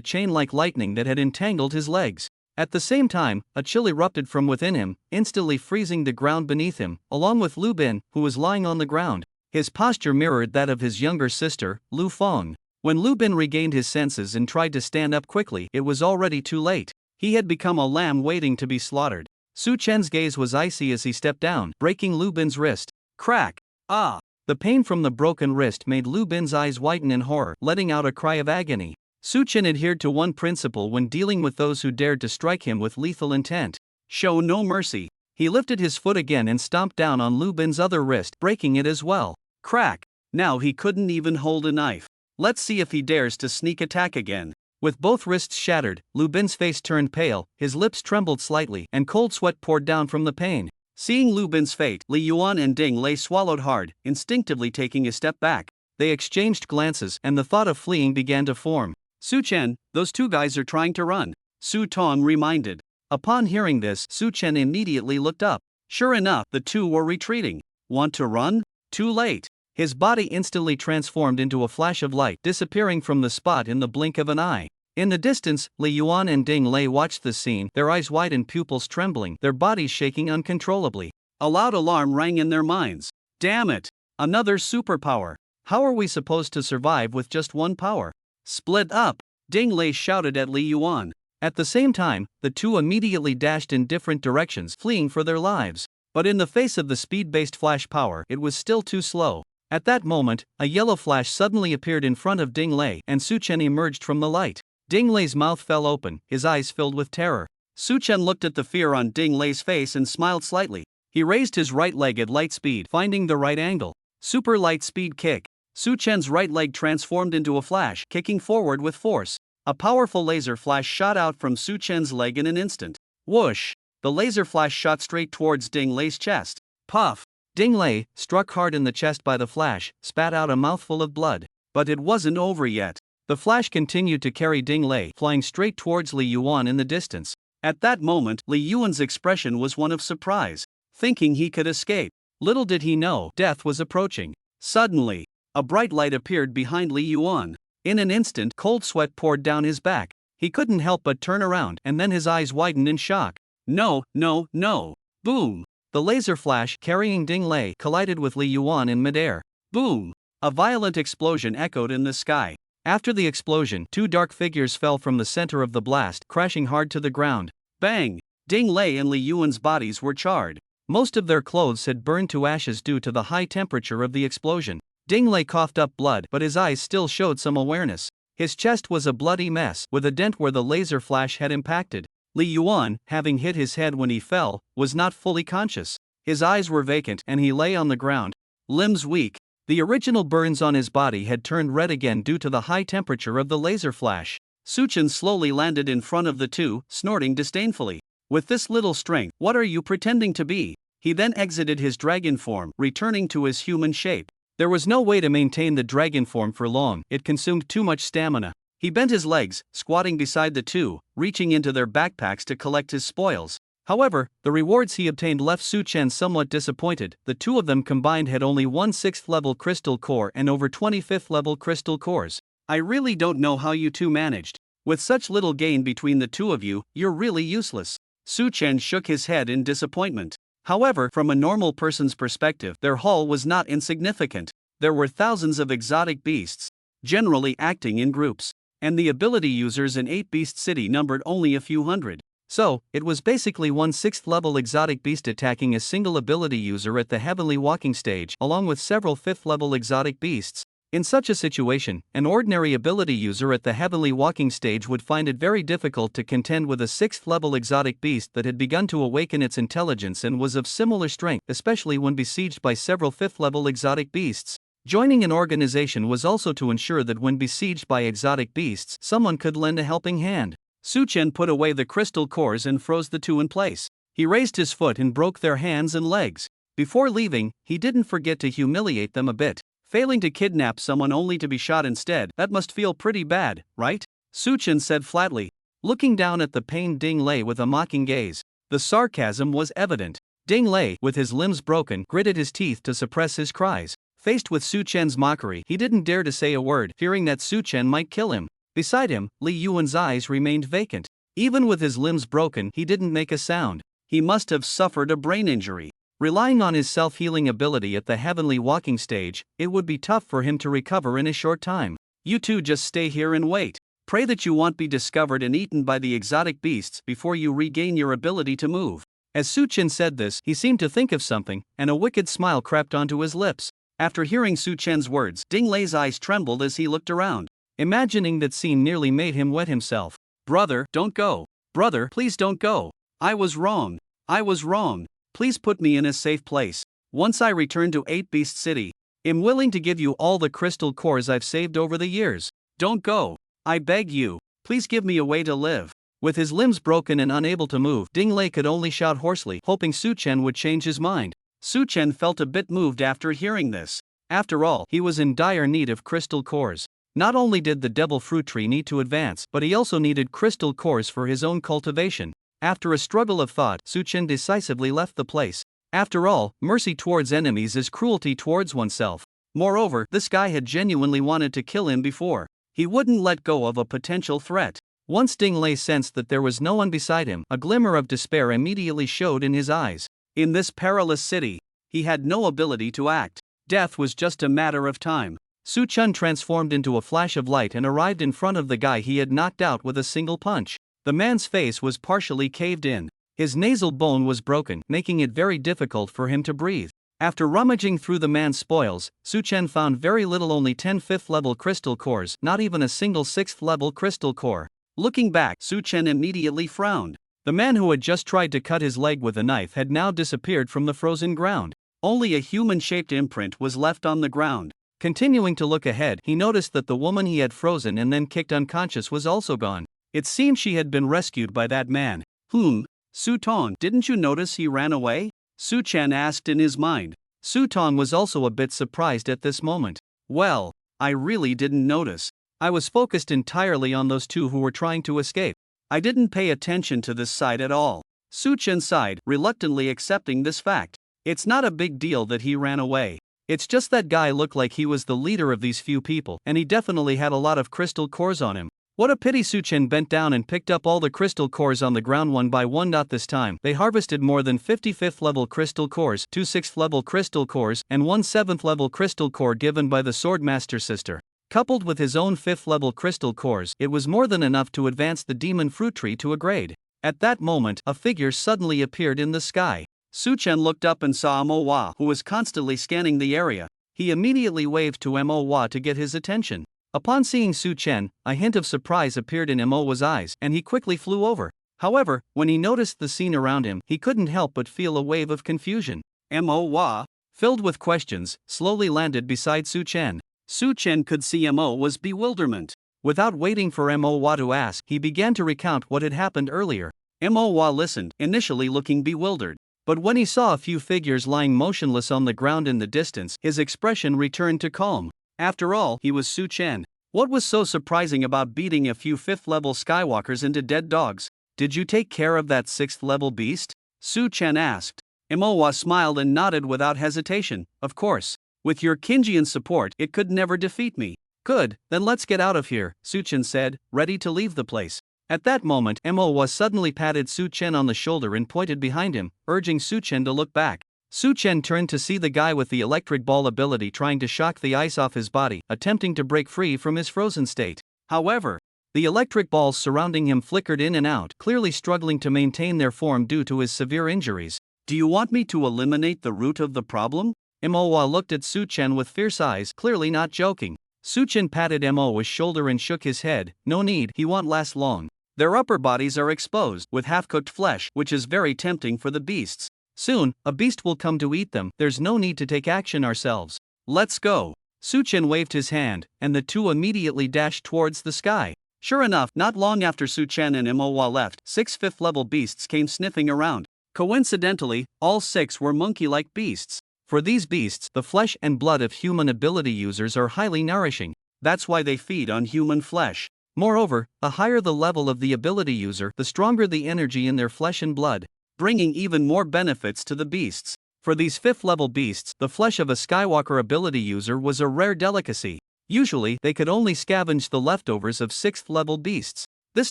chain-like lightning that had entangled his legs. At the same time, a chill erupted from within him, instantly freezing the ground beneath him, along with Lu Bin, who was lying on the ground. His posture mirrored that of his younger sister, Lu Feng. When Lu Bin regained his senses and tried to stand up quickly, it was already too late. He had become a lamb waiting to be slaughtered. Su Chen's gaze was icy as he stepped down, breaking Lu Bin's wrist. Crack! Ah! The pain from the broken wrist made Lu Bin's eyes widen in horror, letting out a cry of agony. Su Chen adhered to one principle when dealing with those who dared to strike him with lethal intent: show no mercy. He lifted his foot again and stomped down on Lu Bin's other wrist, breaking it as well. Crack! Now he couldn't even hold a knife. Let's see if he dares to sneak attack again. With both wrists shattered, Lu Bin's face turned pale, his lips trembled slightly, and cold sweat poured down from the pain. Seeing Lu Bin's fate, Li Yuan and Ding Lei swallowed hard, instinctively taking a step back. They exchanged glances, and the thought of fleeing began to form. Su Chen, those two guys are trying to run, Su Tong reminded. Upon hearing this, Su Chen immediately looked up. Sure enough, the two were retreating. Want to run? Too late. His body instantly transformed into a flash of light, disappearing from the spot in the blink of an eye. In the distance, Li Yuan and Ding Lei watched the scene, their eyes wide and pupils trembling, their bodies shaking uncontrollably. A loud alarm rang in their minds. Damn it! Another superpower! How are we supposed to survive with just one power? Split up! Ding Lei shouted at Li Yuan. At the same time, the two immediately dashed in different directions, fleeing for their lives. But in the face of the speed-based flash power, it was still too slow. At that moment, a yellow flash suddenly appeared in front of Ding Lei, and Su Chen emerged from the light. Ding Lei's mouth fell open, his eyes filled with terror. Su Chen looked at the fear on Ding Lei's face and smiled slightly. He raised his right leg at light speed, finding the right angle. Super light speed kick. Su Chen's right leg transformed into a flash, kicking forward with force. A powerful laser flash shot out from Su Chen's leg in an instant. Whoosh! The laser flash shot straight towards Ding Lei's chest. Puff! Ding Lei, struck hard in the chest by the flash, spat out a mouthful of blood. But it wasn't over yet. The flash continued to carry Ding Lei, flying straight towards Li Yuan in the distance. At that moment, Li Yuan's expression was one of surprise, thinking he could escape. Little did he know, death was approaching. Suddenly, a bright light appeared behind Li Yuan. In an instant, cold sweat poured down his back. He couldn't help but turn around, and then his eyes widened in shock. No! Boom! The laser flash, carrying Ding Lei, collided with Li Yuan in midair. Boom! A violent explosion echoed in the sky. After the explosion, two dark figures fell from the center of the blast, crashing hard to the ground. Bang! Ding Lei and Li Yuan's bodies were charred. Most of their clothes had burned to ashes due to the high temperature of the explosion. Ding Lei coughed up blood, but his eyes still showed some awareness. His chest was a bloody mess, with a dent where the laser flash had impacted. Li Yuan, having hit his head when he fell, was not fully conscious. His eyes were vacant and he lay on the ground, limbs weak. The original burns on his body had turned red again due to the high temperature of the laser flash. Suchen slowly landed in front of the two, snorting disdainfully. With this little strength, what are you pretending to be? He then exited his dragon form, returning to his human shape. There was no way to maintain the dragon form for long, it consumed too much stamina. He bent his legs, squatting beside the two, reaching into their backpacks to collect his spoils. However, the rewards he obtained left Suchen somewhat disappointed. The two of them combined had only 1 6th level crystal core and over 25th level crystal cores. I really don't know how you two managed. With such little gain between the two of you, you're really useless. Suchen shook his head in disappointment. However, from a normal person's perspective, their haul was not insignificant. There were thousands of exotic beasts, generally acting in groups, and the ability users in 8-Beast City numbered only a few hundred. So, it was basically 1 6th level exotic beast attacking a single ability user at the Heavenly Walking stage, along with several 5th level exotic beasts. In such a situation, an ordinary ability user at the Heavenly Walking stage would find it very difficult to contend with a 6th level exotic beast that had begun to awaken its intelligence and was of similar strength, especially when besieged by several 5th level exotic beasts. Joining an organization was also to ensure that when besieged by exotic beasts, someone could lend a helping hand. Suchen put away the crystal cores and froze the two in place. He raised his foot and broke their hands and legs. Before leaving, he didn't forget to humiliate them a bit. Failing to kidnap someone only to be shot instead, that must feel pretty bad, right? Suchen said flatly, looking down at the pained Ding Lei with a mocking gaze. The sarcasm was evident. Ding Lei, with his limbs broken, gritted his teeth to suppress his cries. Faced with Suchen's mockery, he didn't dare to say a word, fearing that Suchen might kill him. Beside him, Li Yuan's eyes remained vacant. Even with his limbs broken, he didn't make a sound. He must have suffered a brain injury. Relying on his self-healing ability at the Heavenly Walking stage, it would be tough for him to recover in a short time. You two just stay here and wait. Pray that you won't be discovered and eaten by the exotic beasts before you regain your ability to move. As Suchen said this, he seemed to think of something, and a wicked smile crept onto his lips. After hearing Suchen's words, Ding Lei's eyes trembled as he looked around. Imagining that scene nearly made him wet himself. Brother, don't go. Brother, please don't go. I was wrong. I was wrong. Please put me in a safe place. Once I return to 8-Beast City, I'm willing to give you all the crystal cores I've saved over the years. Don't go. I beg you. Please give me a way to live. With his limbs broken and unable to move, Ding Lei could only shout hoarsely, hoping Suchen would change his mind. Suchen felt a bit moved after hearing this. After all, he was in dire need of crystal cores. Not only did the devil fruit tree need to advance, but he also needed crystal cores for his own cultivation. After a struggle of thought, Suchen decisively left the place. After all, mercy towards enemies is cruelty towards oneself. Moreover, this guy had genuinely wanted to kill him before. He wouldn't let go of a potential threat. Once Ding Lei sensed that there was no one beside him, a glimmer of despair immediately showed in his eyes. In this perilous city, he had no ability to act. Death was just a matter of time. Suchen transformed into a flash of light and arrived in front of the guy he had knocked out with a single punch. The man's face was partially caved in. His nasal bone was broken, making it very difficult for him to breathe. After rummaging through the man's spoils, Suchen found very little, only 10 5th level crystal cores, not even a single 6th level crystal core. Looking back, Suchen immediately frowned. The man who had just tried to cut his leg with a knife had now disappeared from the frozen ground. Only a human-shaped imprint was left on the ground. Continuing to look ahead, he noticed that the woman he had frozen and then kicked unconscious was also gone. It seemed she had been rescued by that man. Su Tong, didn't you notice he ran away? Suchen asked in his mind. Su Tong was also a bit surprised at this moment. Well, I really didn't notice. I was focused entirely on those two who were trying to escape. I didn't pay attention to this side at all. Suchen sighed, reluctantly accepting this fact. It's not a big deal that he ran away. It's just that guy looked like he was the leader of these few people, and he definitely had a lot of crystal cores on him. What a pity. Suchen bent down and picked up all the crystal cores on the ground one by one. This time, they harvested more than 50 5th level crystal cores, 2 6th level crystal cores, and 1 7th level crystal core given by the Swordmaster sister. Coupled with his own 5th level crystal cores, it was more than enough to advance the demon fruit tree to a grade. At that moment, a figure suddenly appeared in the sky. Suchen looked up and saw Manhwa, who was constantly scanning the area. He immediately waved to Manhwa to get his attention. Upon seeing Su Chen, a hint of surprise appeared in Manhwa's eyes, and he quickly flew over. However, when he noticed the scene around him, he couldn't help but feel a wave of confusion. Manhwa, filled with questions, slowly landed beside Su Chen. Su Chen could see Manhwa's bewilderment. Without waiting for Manhwa to ask, he began to recount what had happened earlier. Manhwa listened, initially looking bewildered. But when he saw a few figures lying motionless on the ground in the distance, his expression returned to calm. After all, he was Su Chen. What was so surprising about beating a few 5th-level Skywalkers into dead dogs? Did you take care of that 6th-level beast? Su Chen asked. Manhwa smiled and nodded without hesitation. Of course. With your Kinjian support, it could never defeat me. Good, then let's get out of here, Su Chen said, ready to leave the place. At that moment, Manhwa suddenly patted Su Chen on the shoulder and pointed behind him, urging Su Chen to look back. Su Chen turned to see the guy with the electric ball ability trying to shock the ice off his body, attempting to break free from his frozen state. However, the electric balls surrounding him flickered in and out, clearly struggling to maintain their form due to his severe injuries. Do you want me to eliminate the root of the problem? Manhwa looked at Su Chen with fierce eyes, clearly not joking. Su Chen patted Manhwa's shoulder and shook his head. No need, he won't last long. Their upper bodies are exposed, with half-cooked flesh, which is very tempting for the beasts. Soon, a beast will come to eat them. There's no need to take action ourselves. Let's go. Su Chen waved his hand, and the two immediately dashed towards the sky. Sure enough, not long after Su Chen and Manhwa left, 6 5th-level beasts came sniffing around. Coincidentally, all 6 were monkey-like beasts. For these beasts, the flesh and blood of human ability users are highly nourishing. That's why they feed on human flesh. Moreover, the higher the level of the ability user, the stronger the energy in their flesh and blood, bringing even more benefits to the beasts. For these 5th-level beasts, the flesh of a Skywalker ability user was a rare delicacy. Usually, they could only scavenge the leftovers of 6th-level beasts. This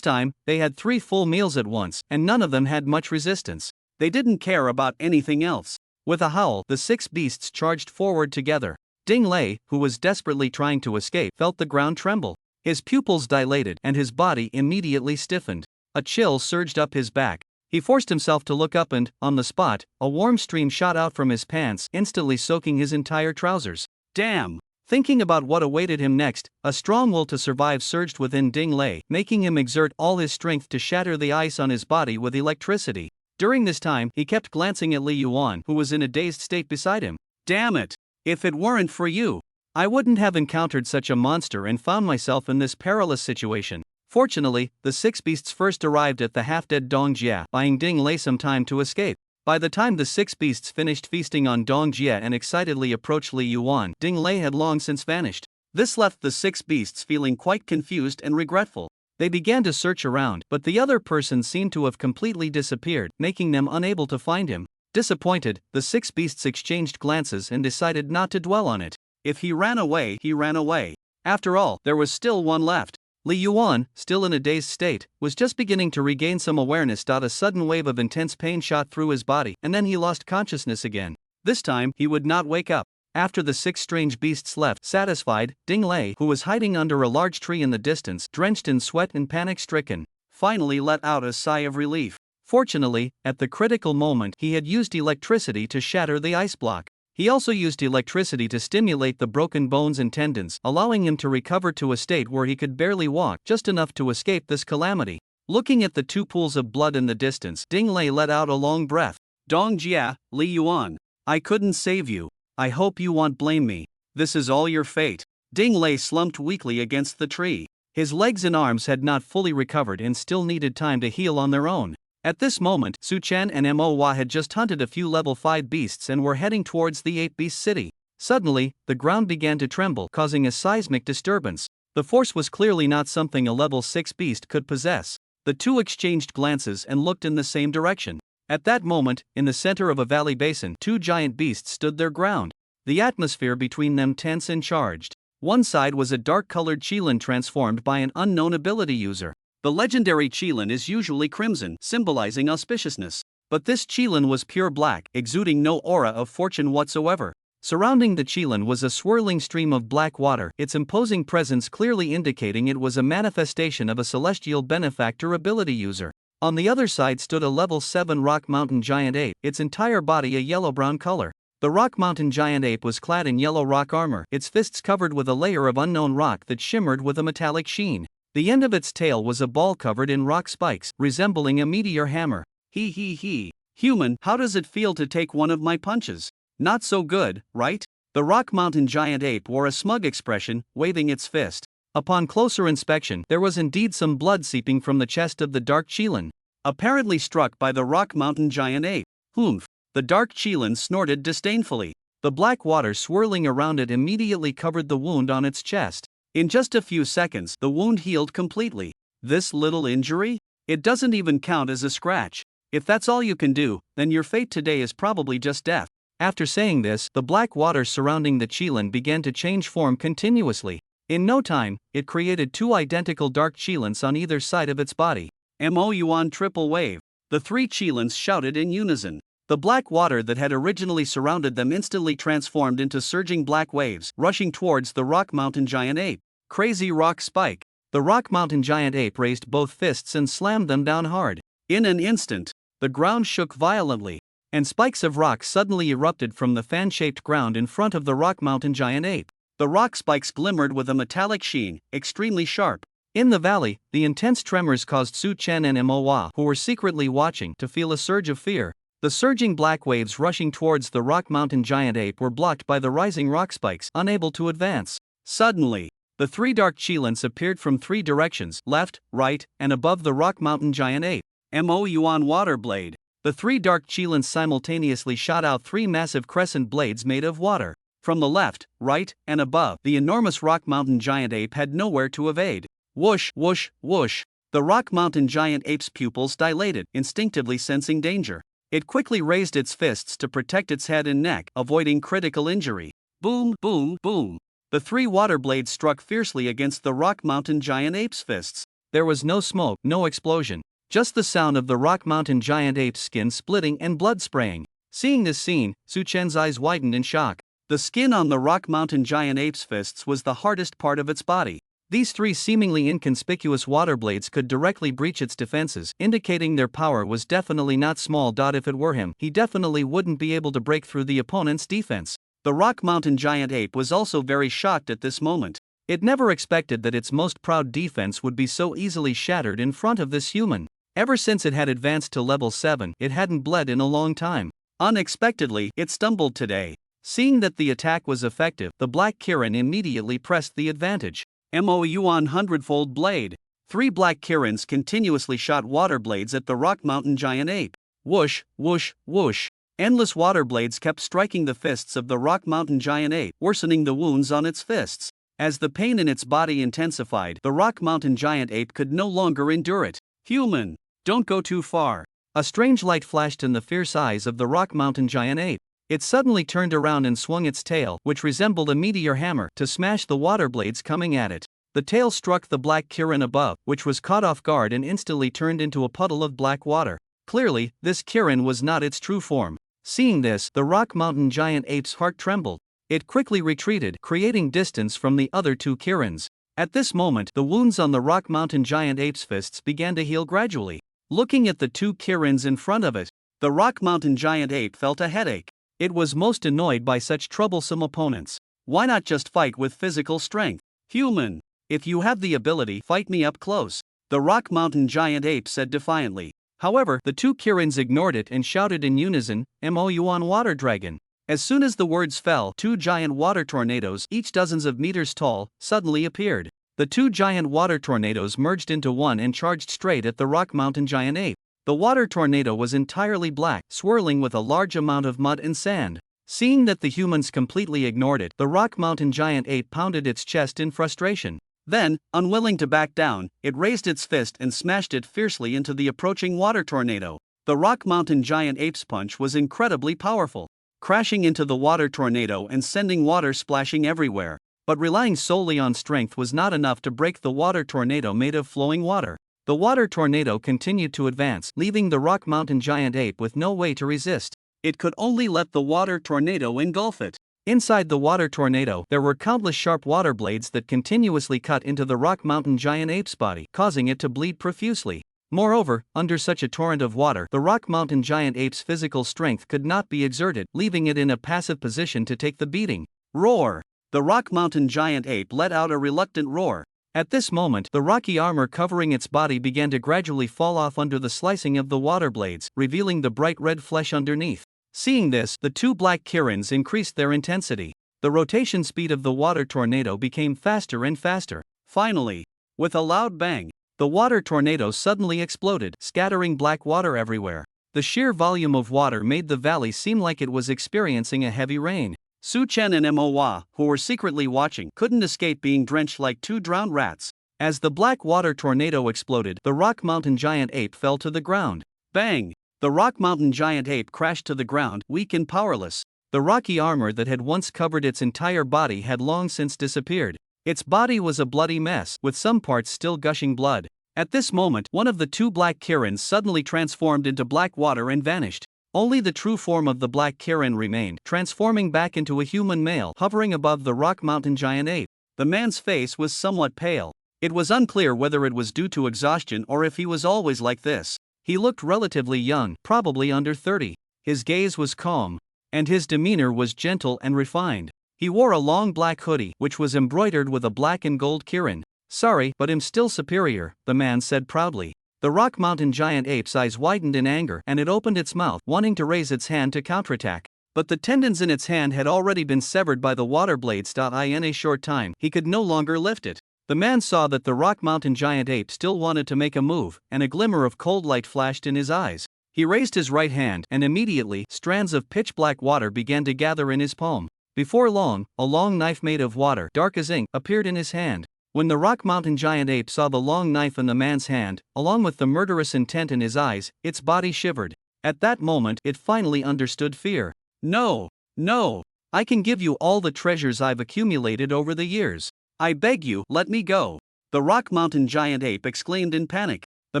time, they had 3 full meals at once, and none of them had much resistance. They didn't care about anything else. With a howl, the 6 beasts charged forward together. Ding Lei, who was desperately trying to escape, felt the ground tremble. His pupils dilated, and his body immediately stiffened. A chill surged up his back. He forced himself to look up and, on the spot, a warm stream shot out from his pants, instantly soaking his entire trousers. Damn! Thinking about what awaited him next, a strong will to survive surged within Ding Lei, making him exert all his strength to shatter the ice on his body with electricity. During this time, he kept glancing at Li Yuan, who was in a dazed state beside him. Damn it! If it weren't for you, I wouldn't have encountered such a monster and found myself in this perilous situation. Fortunately, the 6 beasts first arrived at the half-dead Dong Jia, buying Ding Lei some time to escape. By the time the 6 beasts finished feasting on Dong Jia and excitedly approached Li Yuan, Ding Lei had long since vanished. This left the 6 beasts feeling quite confused and regretful. They began to search around, but the other person seemed to have completely disappeared, making them unable to find him. Disappointed, the 6 beasts exchanged glances and decided not to dwell on it. If he ran away, he ran away. After all, there was still one left. Li Yuan, still in a dazed state, was just beginning to regain some awareness. A sudden wave of intense pain shot through his body, and then he lost consciousness again. This time, he would not wake up. After the 6 strange beasts left, satisfied, Ding Lei, who was hiding under a large tree in the distance, drenched in sweat and panic-stricken, finally let out a sigh of relief. Fortunately, at the critical moment, he had used electricity to shatter the ice block. He also used electricity to stimulate the broken bones and tendons, allowing him to recover to a state where he could barely walk, just enough to escape this calamity. Looking at the 2 pools of blood in the distance, Ding Lei let out a long breath. Dong Jia, Li Yuan, I couldn't save you. I hope you won't blame me. This is all your fate. Ding Lei slumped weakly against the tree. His legs and arms had not fully recovered and still needed time to heal on their own. At this moment, Su Chen and Manhwa had just hunted a few level 5 beasts and were heading towards the 8-beast city. Suddenly, the ground began to tremble, causing a seismic disturbance. The force was clearly not something a level 6 beast could possess. The two exchanged glances and looked in the same direction. At that moment, in the center of a valley basin, 2 giant beasts stood their ground. The atmosphere between them tense and charged. One side was a dark-colored Qilin transformed by an unknown ability user. The legendary Qilin is usually crimson, symbolizing auspiciousness. But this Qilin was pure black, exuding no aura of fortune whatsoever. Surrounding the Qilin was a swirling stream of black water, its imposing presence clearly indicating it was a manifestation of a celestial benefactor ability user. On the other side stood a level 7 rock mountain giant ape, its entire body a yellow-brown color. The Rock Mountain giant ape was clad in yellow rock armor, its fists covered with a layer of unknown rock that shimmered with a metallic sheen. The end of its tail was a ball covered in rock spikes, resembling a meteor hammer. He. Human, how does it feel to take one of my punches? Not so good, right? The Rock Mountain giant ape wore a smug expression, waving its fist. Upon closer inspection, there was indeed some blood seeping from the chest of the dark Qilin, apparently struck by the Rock Mountain giant ape. Humph! The dark Qilin snorted disdainfully. The black water swirling around it immediately covered the wound on its chest. In just a few seconds, the wound healed completely. This little injury? It doesn't even count as a scratch. If that's all you can do, then your fate today is probably just death. After saying this, the black water surrounding the Qilin began to change form continuously. In no time, it created two identical dark Qilins on either side of its body. Mo Yuan triple wave. The three Qilins shouted in unison. The black water that had originally surrounded them instantly transformed into surging black waves, rushing towards the Rock Mountain giant ape. Crazy rock spike. The Rock Mountain giant ape raised both fists and slammed them down hard. In an instant, the ground shook violently, and spikes of rock suddenly erupted from the fan-shaped ground in front of the Rock Mountain giant ape. The rock spikes glimmered with a metallic sheen, extremely sharp. In the valley, the intense tremors caused Su Chen and Moa, who were secretly watching, to feel a surge of fear. The surging black waves rushing towards the Rock Mountain giant ape were blocked by the rising rock spikes, unable to advance. Suddenly, the three dark Qilins appeared from three directions, left, right, and above the Rock Mountain giant ape. Mo Yuan water blade. The three dark Qilins simultaneously shot out three massive crescent blades made of water. From the left, right, and above, the enormous Rock Mountain giant ape had nowhere to evade. Whoosh, whoosh, whoosh. The Rock Mountain giant ape's pupils dilated, instinctively sensing danger. It quickly raised its fists to protect its head and neck, avoiding critical injury. Boom, boom, boom. The three water blades struck fiercely against the Rock Mountain giant ape's fists. There was no smoke, no explosion. Just the sound of the Rock Mountain giant ape's skin splitting and blood spraying. Seeing this scene, Su Chen's eyes widened in shock. The skin on the Rock Mountain giant ape's fists was the hardest part of its body. These three seemingly inconspicuous water blades could directly breach its defenses, indicating their power was definitely not small. If it were him, he definitely wouldn't be able to break through the opponent's defense. The Rock Mountain giant ape was also very shocked at this moment. It never expected that its most proud defense would be so easily shattered in front of this human. Ever since it had advanced to level 7, it hadn't bled in a long time. Unexpectedly, it stumbled today. Seeing that the attack was effective, the Black Kirin immediately pressed the advantage. Mo Yuan hundredfold blade. Three black Kirins continuously shot water blades at the Rock Mountain giant ape. Whoosh, whoosh, whoosh. Endless water blades kept striking the fists of the Rock Mountain giant ape, worsening the wounds on its fists. As the pain in its body intensified, the Rock Mountain giant ape could no longer endure it. Human, don't go too far. A strange light flashed in the fierce eyes of the Rock Mountain giant ape. It suddenly turned around and swung its tail, which resembled a meteor hammer, to smash the water blades coming at it. The tail struck the black Kirin above, which was caught off guard and instantly turned into a puddle of black water. Clearly, this Kirin was not its true form. Seeing this, the Rock Mountain giant ape's heart trembled. It quickly retreated, creating distance from the other two Kirins. At this moment, the wounds on the Rock Mountain giant ape's fists began to heal gradually. Looking at the two Kirins in front of it, the Rock Mountain giant ape felt a headache. It was most annoyed by such troublesome opponents. Why not just fight with physical strength? Human, if you have the ability, fight me up close, the Rock Mountain giant ape said defiantly. However, the two Kirins ignored it and shouted in unison, Mo Yuan Water Dragon. As soon as the words fell, two giant water tornadoes, each dozens of meters tall, suddenly appeared. The two giant water tornadoes merged into one and charged straight at the Rock Mountain giant ape. The water tornado was entirely black, swirling with a large amount of mud and sand. Seeing that the humans completely ignored it, the Rock Mountain giant ape pounded its chest in frustration. Then, unwilling to back down, it raised its fist and smashed it fiercely into the approaching water tornado. The Rock Mountain giant ape's punch was incredibly powerful, crashing into the water tornado and sending water splashing everywhere. But relying solely on strength was not enough to break the water tornado made of flowing water. The water tornado continued to advance, leaving the Rock Mountain giant ape with no way to resist. It could only let the water tornado engulf it. Inside the water tornado, there were countless sharp water blades that continuously cut into the Rock Mountain giant ape's body, causing it to bleed profusely. Moreover, under such a torrent of water, the rock mountain giant ape's physical strength could not be exerted, leaving it in a passive position to take the beating. Roar! The rock mountain giant ape let out a reluctant roar. At this moment, the rocky armor covering its body began to gradually fall off under the slicing of the water blades, revealing the bright red flesh underneath. Seeing this, the two black kirins increased their intensity. The rotation speed of the water tornado became faster and faster. Finally, with a loud bang, the water tornado suddenly exploded, scattering black water everywhere. The sheer volume of water made the valley seem like it was experiencing a heavy rain. Su Chen and Manhwa, who were secretly watching, couldn't escape being drenched like two drowned rats. As the black water tornado exploded, the rock mountain giant ape fell to the ground. Bang! The rock mountain giant ape crashed to the ground, weak and powerless. The rocky armor that had once covered its entire body had long since disappeared. Its body was a bloody mess, with some parts still gushing blood. At this moment, one of the two black kirins suddenly transformed into black water and vanished. Only the true form of the black kirin remained, transforming back into a human male hovering above the rock mountain giant ape. The man's face was somewhat pale. It was unclear whether it was due to exhaustion or if he was always like this. He looked relatively young, probably under 30. His gaze was calm, and his demeanor was gentle and refined. He wore a long black hoodie, which was embroidered with a black and gold kirin. "Sorry, but I'm still superior," the man said proudly. The rock mountain giant ape's eyes widened in anger and it opened its mouth, wanting to raise its hand to counterattack. But the tendons in its hand had already been severed by the water blades. In a short time, he could no longer lift it. The man saw that the rock mountain giant ape still wanted to make a move, and a glimmer of cold light flashed in his eyes. He raised his right hand, and immediately, strands of pitch-black water began to gather in his palm. Before long, a long knife made of water, dark as ink, appeared in his hand. When the rock mountain giant ape saw the long knife in the man's hand, along with the murderous intent in his eyes, its body shivered. At that moment, it finally understood fear. "No, no, I can give you all the treasures I've accumulated over the years. I beg you, let me go," the rock mountain giant ape exclaimed in panic. The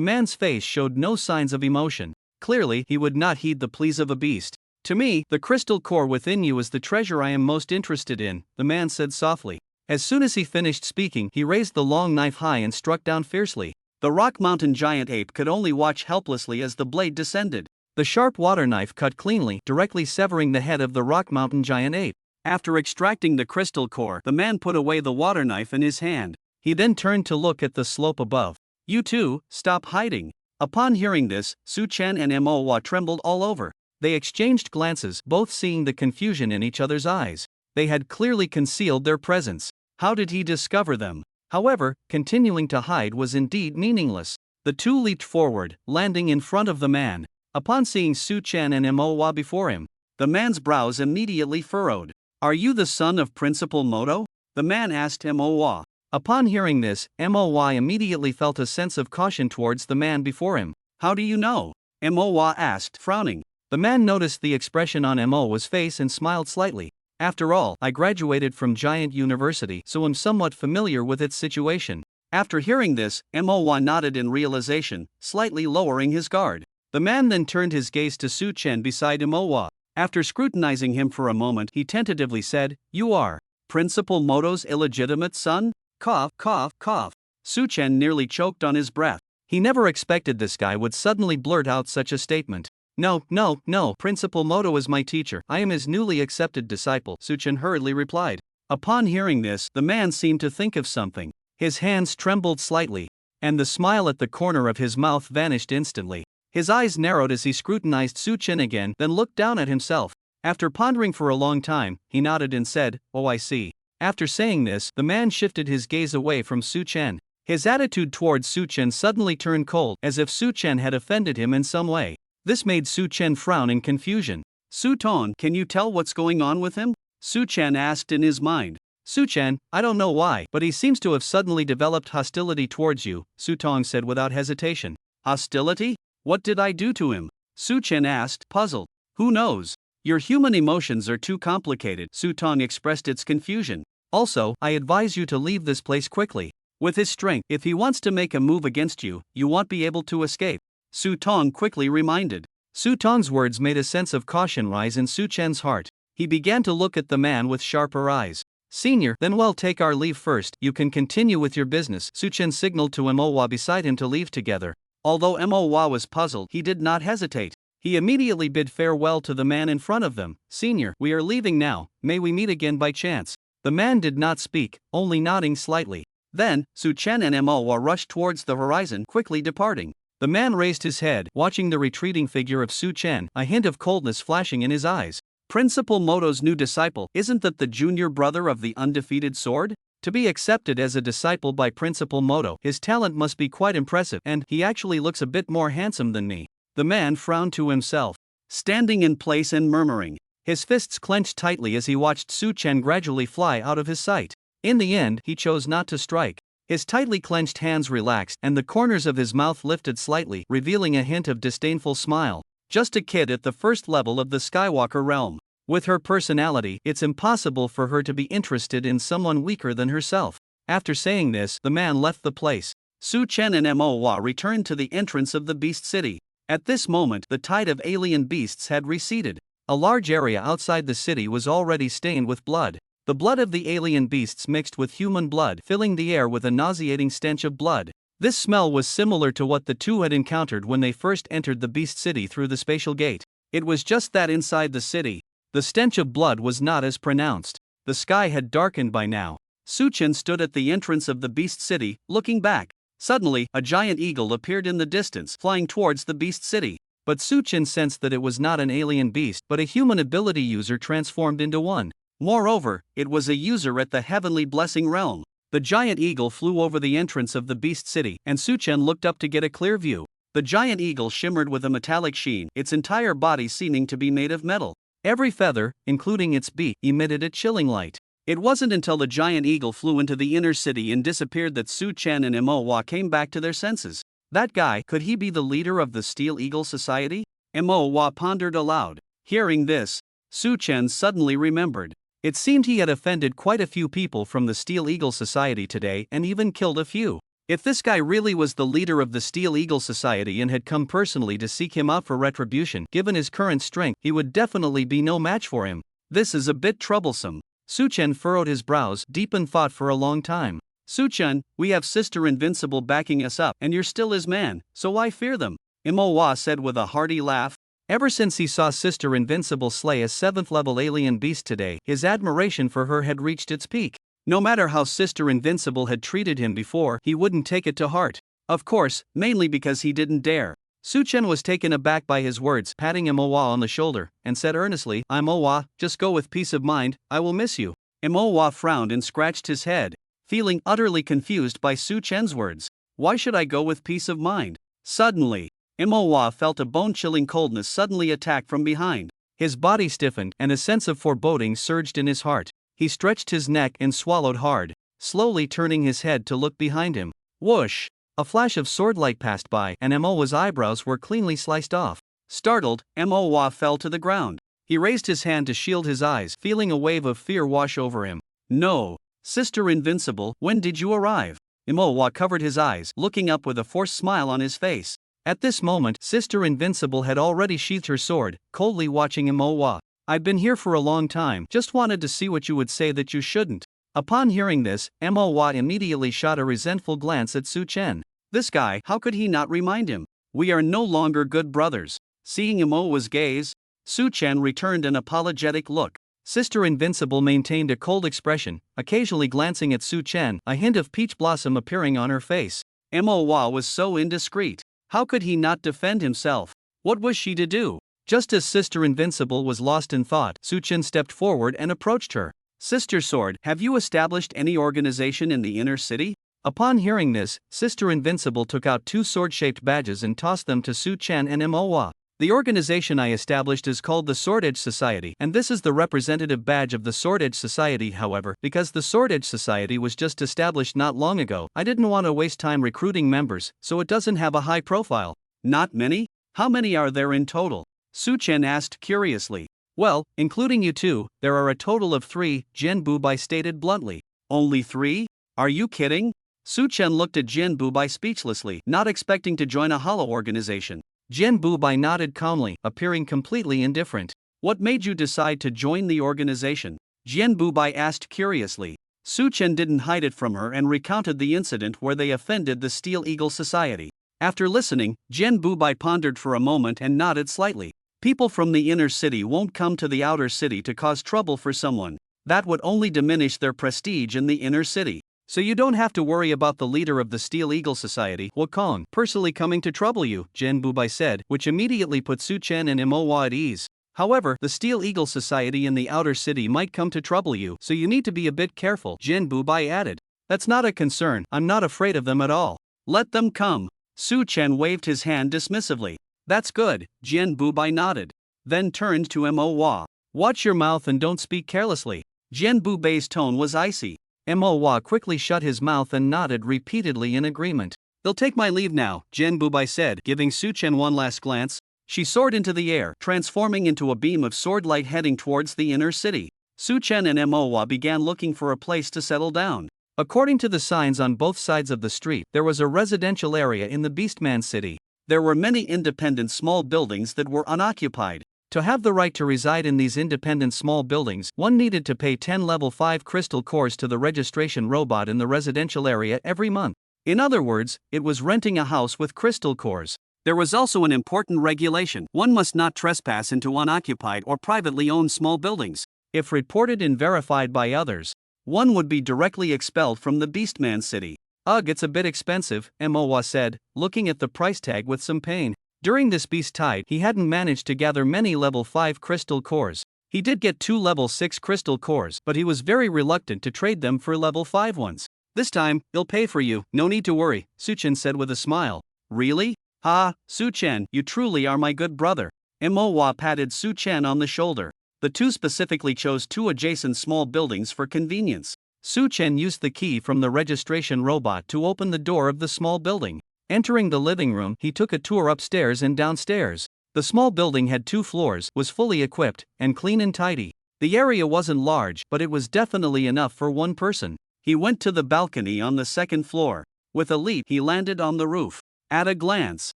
man's face showed no signs of emotion. Clearly, he would not heed the pleas of a beast. "To me, the crystal core within you is the treasure I am most interested in," the man said softly. As soon as he finished speaking, he raised the long knife high and struck down fiercely. The rock mountain giant ape could only watch helplessly as the blade descended. The sharp water knife cut cleanly, directly severing the head of the rock mountain giant ape. After extracting the crystal core, the man put away the water knife in his hand. He then turned to look at the slope above. "You two, stop hiding." Upon hearing this, Su Chen and Manhwa trembled all over. They exchanged glances, both seeing the confusion in each other's eyes. They had clearly concealed their presence. How did he discover them? However, continuing to hide was indeed meaningless. The two leaped forward, landing in front of the man. Upon seeing Su Chen and Manhwa before him, the man's brows immediately furrowed. "Are you the son of Principal Moto?" the man asked Manhwa. Upon hearing this, Manhwa immediately felt a sense of caution towards the man before him. "How do you know?" Manhwa asked, frowning. The man noticed the expression on Manhwa's face and smiled slightly. "After all, I graduated from Giant University, so I'm somewhat familiar with its situation." After hearing this, Manhwa nodded in realization, slightly lowering his guard. The man then turned his gaze to Su Chen beside Manhwa. After scrutinizing him for a moment, he tentatively said, "You are Principal Moto's illegitimate son?" Cough, cough, cough. Su Chen nearly choked on his breath. He never expected this guy would suddenly blurt out such a statement. No, Principal Moto is my teacher. I am his newly accepted disciple," Su Chen hurriedly replied. Upon hearing this, the man seemed to think of something. His hands trembled slightly, and the smile at the corner of his mouth vanished instantly. His eyes narrowed as he scrutinized Su Chen again, then looked down at himself. After pondering for a long time, he nodded and said, "Oh, I see." After saying this, the man shifted his gaze away from Su Chen. His attitude towards Su Chen suddenly turned cold, as if Su Chen had offended him in some way. This made Su Chen frown in confusion. "Su Tong, can you tell what's going on with him?" Su Chen asked in his mind. "Su Chen, I don't know why, but he seems to have suddenly developed hostility towards you," Su Tong said without hesitation. "Hostility? What did I do to him?" Su Chen asked, puzzled. "Who knows? Your human emotions are too complicated," Su Tong expressed its confusion. "Also, I advise you to leave this place quickly. With his strength, if he wants to make a move against you, you won't be able to escape," Su Tong quickly reminded. Su Tong's words made a sense of caution rise in Su Chen's heart. He began to look at the man with sharper eyes. "Senior, then we'll take our leave first. You can continue with your business." Su Chen signaled to Manhwa beside him to leave together. Although Manhwa was puzzled, he did not hesitate. He immediately bid farewell to the man in front of them. "Senior, we are leaving now, may we meet again by chance?" The man did not speak, only nodding slightly. Then, Su Chen and Manhwa rushed towards the horizon, quickly departing. The man raised his head, watching the retreating figure of Su Chen, a hint of coldness flashing in his eyes. Principal Moto's new disciple, isn't that the junior brother of the undefeated sword? To be accepted as a disciple by Principal Moto, his talent must be quite impressive, and he actually looks a bit more handsome than me. The man frowned to himself, standing in place and murmuring. His fists clenched tightly as he watched Su Chen gradually fly out of his sight. In the end, he chose not to strike. His tightly clenched hands relaxed, and the corners of his mouth lifted slightly, revealing a hint of disdainful smile. Just a kid at the first level of the Skywalker realm. With her personality, it's impossible for her to be interested in someone weaker than herself. After saying this, the man left the place. Su Chen and Manhwa returned to the entrance of the Beast City. At this moment, the tide of alien beasts had receded. A large area outside the city was already stained with blood. The blood of the alien beasts mixed with human blood, filling the air with a nauseating stench of blood. This smell was similar to what the two had encountered when they first entered the Beast City through the spatial gate. It was just that inside the city, the stench of blood was not as pronounced. The sky had darkened by now. Su Chen stood at the entrance of the Beast City, looking back. Suddenly, a giant eagle appeared in the distance, flying towards the Beast City. But Su Chen sensed that it was not an alien beast but a human ability user transformed into one. Moreover, it was a user at the Heavenly Blessing Realm. The giant eagle flew over the entrance of the Beast City, and Su Chen looked up to get a clear view. The giant eagle shimmered with a metallic sheen, its entire body seeming to be made of metal. Every feather, including its beak, emitted a chilling light. It wasn't until the giant eagle flew into the inner city and disappeared that Su Chen and Manhwa came back to their senses. That guy, could he be the leader of the Steel Eagle Society? Manhwa pondered aloud. Hearing this, Su Chen suddenly remembered. It seemed he had offended quite a few people from the Steel Eagle Society today and even killed a few. If this guy really was the leader of the Steel Eagle Society and had come personally to seek him out for retribution, given his current strength, he would definitely be no match for him. This is a bit troublesome. Su Chen furrowed his brows, deep in thought for a long time. Su Chen, we have Sister Invincible backing us up, and you're still his man, so why fear them? Manhwa said with a hearty laugh. Ever since he saw Sister Invincible slay a 7th-level alien beast today, his admiration for her had reached its peak. No matter how Sister Invincible had treated him before, he wouldn't take it to heart. Of course, mainly because he didn't dare. Su Chen was taken aback by his words, patting Manhwa on the shoulder, and said earnestly, "I'm Manhwa, just go with peace of mind, I will miss you." Manhwa frowned and scratched his head, feeling utterly confused by Su Chen's words. Why should I go with peace of mind? Suddenly, Manhwa felt a bone-chilling coldness suddenly attack from behind. His body stiffened, and a sense of foreboding surged in his heart. He stretched his neck and swallowed hard, slowly turning his head to look behind him. Whoosh! A flash of swordlight passed by, and Manhwa's eyebrows were cleanly sliced off. Startled, Manhwa fell to the ground. He raised his hand to shield his eyes, feeling a wave of fear wash over him. No! Sister Invincible, when did you arrive? Manhwa covered his eyes, looking up with a forced smile on his face. At this moment, Sister Invincible had already sheathed her sword, coldly watching Manhwa. I've been here for a long time, just wanted to see what you would say that you shouldn't. Upon hearing this, Manhwa immediately shot a resentful glance at Su Chen. This guy, how could he not remind him? We are no longer good brothers. Seeing Manhwa's gaze, Su Chen returned an apologetic look. Sister Invincible maintained a cold expression, occasionally glancing at Su Chen, a hint of peach blossom appearing on her face. Manhwa was so indiscreet. How could he not defend himself? What was she to do? Just as Sister Invincible was lost in thought, Su Chen stepped forward and approached her. Sister Sword, have you established any organization in the inner city? Upon hearing this, Sister Invincible took out 2 sword-shaped badges and tossed them to Su Chen and Manhwa. The organization I established is called the Sword Edge Society, and this is the representative badge of the Sword Edge Society. However, because the Sword Edge Society was just established not long ago, I didn't want to waste time recruiting members, so it doesn't have a high profile. Not many? How many are there in total? Su Chen asked curiously. Well, including you two, there are a total of 3, Jian Bubai stated bluntly. Only 3? Are you kidding? Su Chen looked at Jian Bubai speechlessly, not expecting to join a hollow organization. Jian Bubai nodded calmly, appearing completely indifferent. What made you decide to join the organization? Jian Bubai asked curiously. Su Chen didn't hide it from her and recounted the incident where they offended the Steel Eagle Society. After listening, Jen Bubai pondered for a moment and nodded slightly. People from the inner city won't come to the outer city to cause trouble for someone. That would only diminish their prestige in the inner city. So you don't have to worry about the leader of the Steel Eagle Society, Wakong, personally coming to trouble you, Jen Bubai said, which immediately put Su Chen and Imowa at ease. However, the Steel Eagle Society in the outer city might come to trouble you, so you need to be a bit careful, Jen Bubai added. That's not a concern, I'm not afraid of them at all. Let them come. Su Chen waved his hand dismissively. That's good, Jen Bubai nodded. Then turned to Imowa. Watch your mouth and don't speak carelessly. Jen Bubai's tone was icy. Imowa quickly shut his mouth and nodded repeatedly in agreement. They'll take my leave now, Jen Bubai said, giving Su Chen one last glance. She soared into the air, transforming into a beam of sword light heading towards the inner city. Su Chen and Imowa began looking for a place to settle down. According to the signs on both sides of the street, there was a residential area in the Beastman city. There were many independent small buildings that were unoccupied. To have the right to reside in these independent small buildings, one needed to pay 10 level 5 crystal cores to the registration robot in the residential area every month. In other words, it was renting a house with crystal cores. There was also an important regulation. One must not trespass into unoccupied or privately owned small buildings. If reported and verified by others, one would be directly expelled from the Beastman city. Ugh, it's a bit expensive, Imowa said, looking at the price tag with some pain. During this beast tide, he hadn't managed to gather many level 5 crystal cores. He did get 2 level 6 crystal cores, but he was very reluctant to trade them for level 5 ones. This time, he'll pay for you, no need to worry, Su Chen said with a smile. Really? Ha, Su Chen, you truly are my good brother. Imowa patted Su Chen on the shoulder. The two specifically chose 2 adjacent small buildings for convenience. Su Chen used the key from the registration robot to open the door of the small building. Entering the living room, he took a tour upstairs and downstairs. The small building had 2 floors, was fully equipped, and clean and tidy. The area wasn't large, but it was definitely enough for one person. He went to the balcony on the 2nd floor. With a leap, he landed on the roof. At a glance,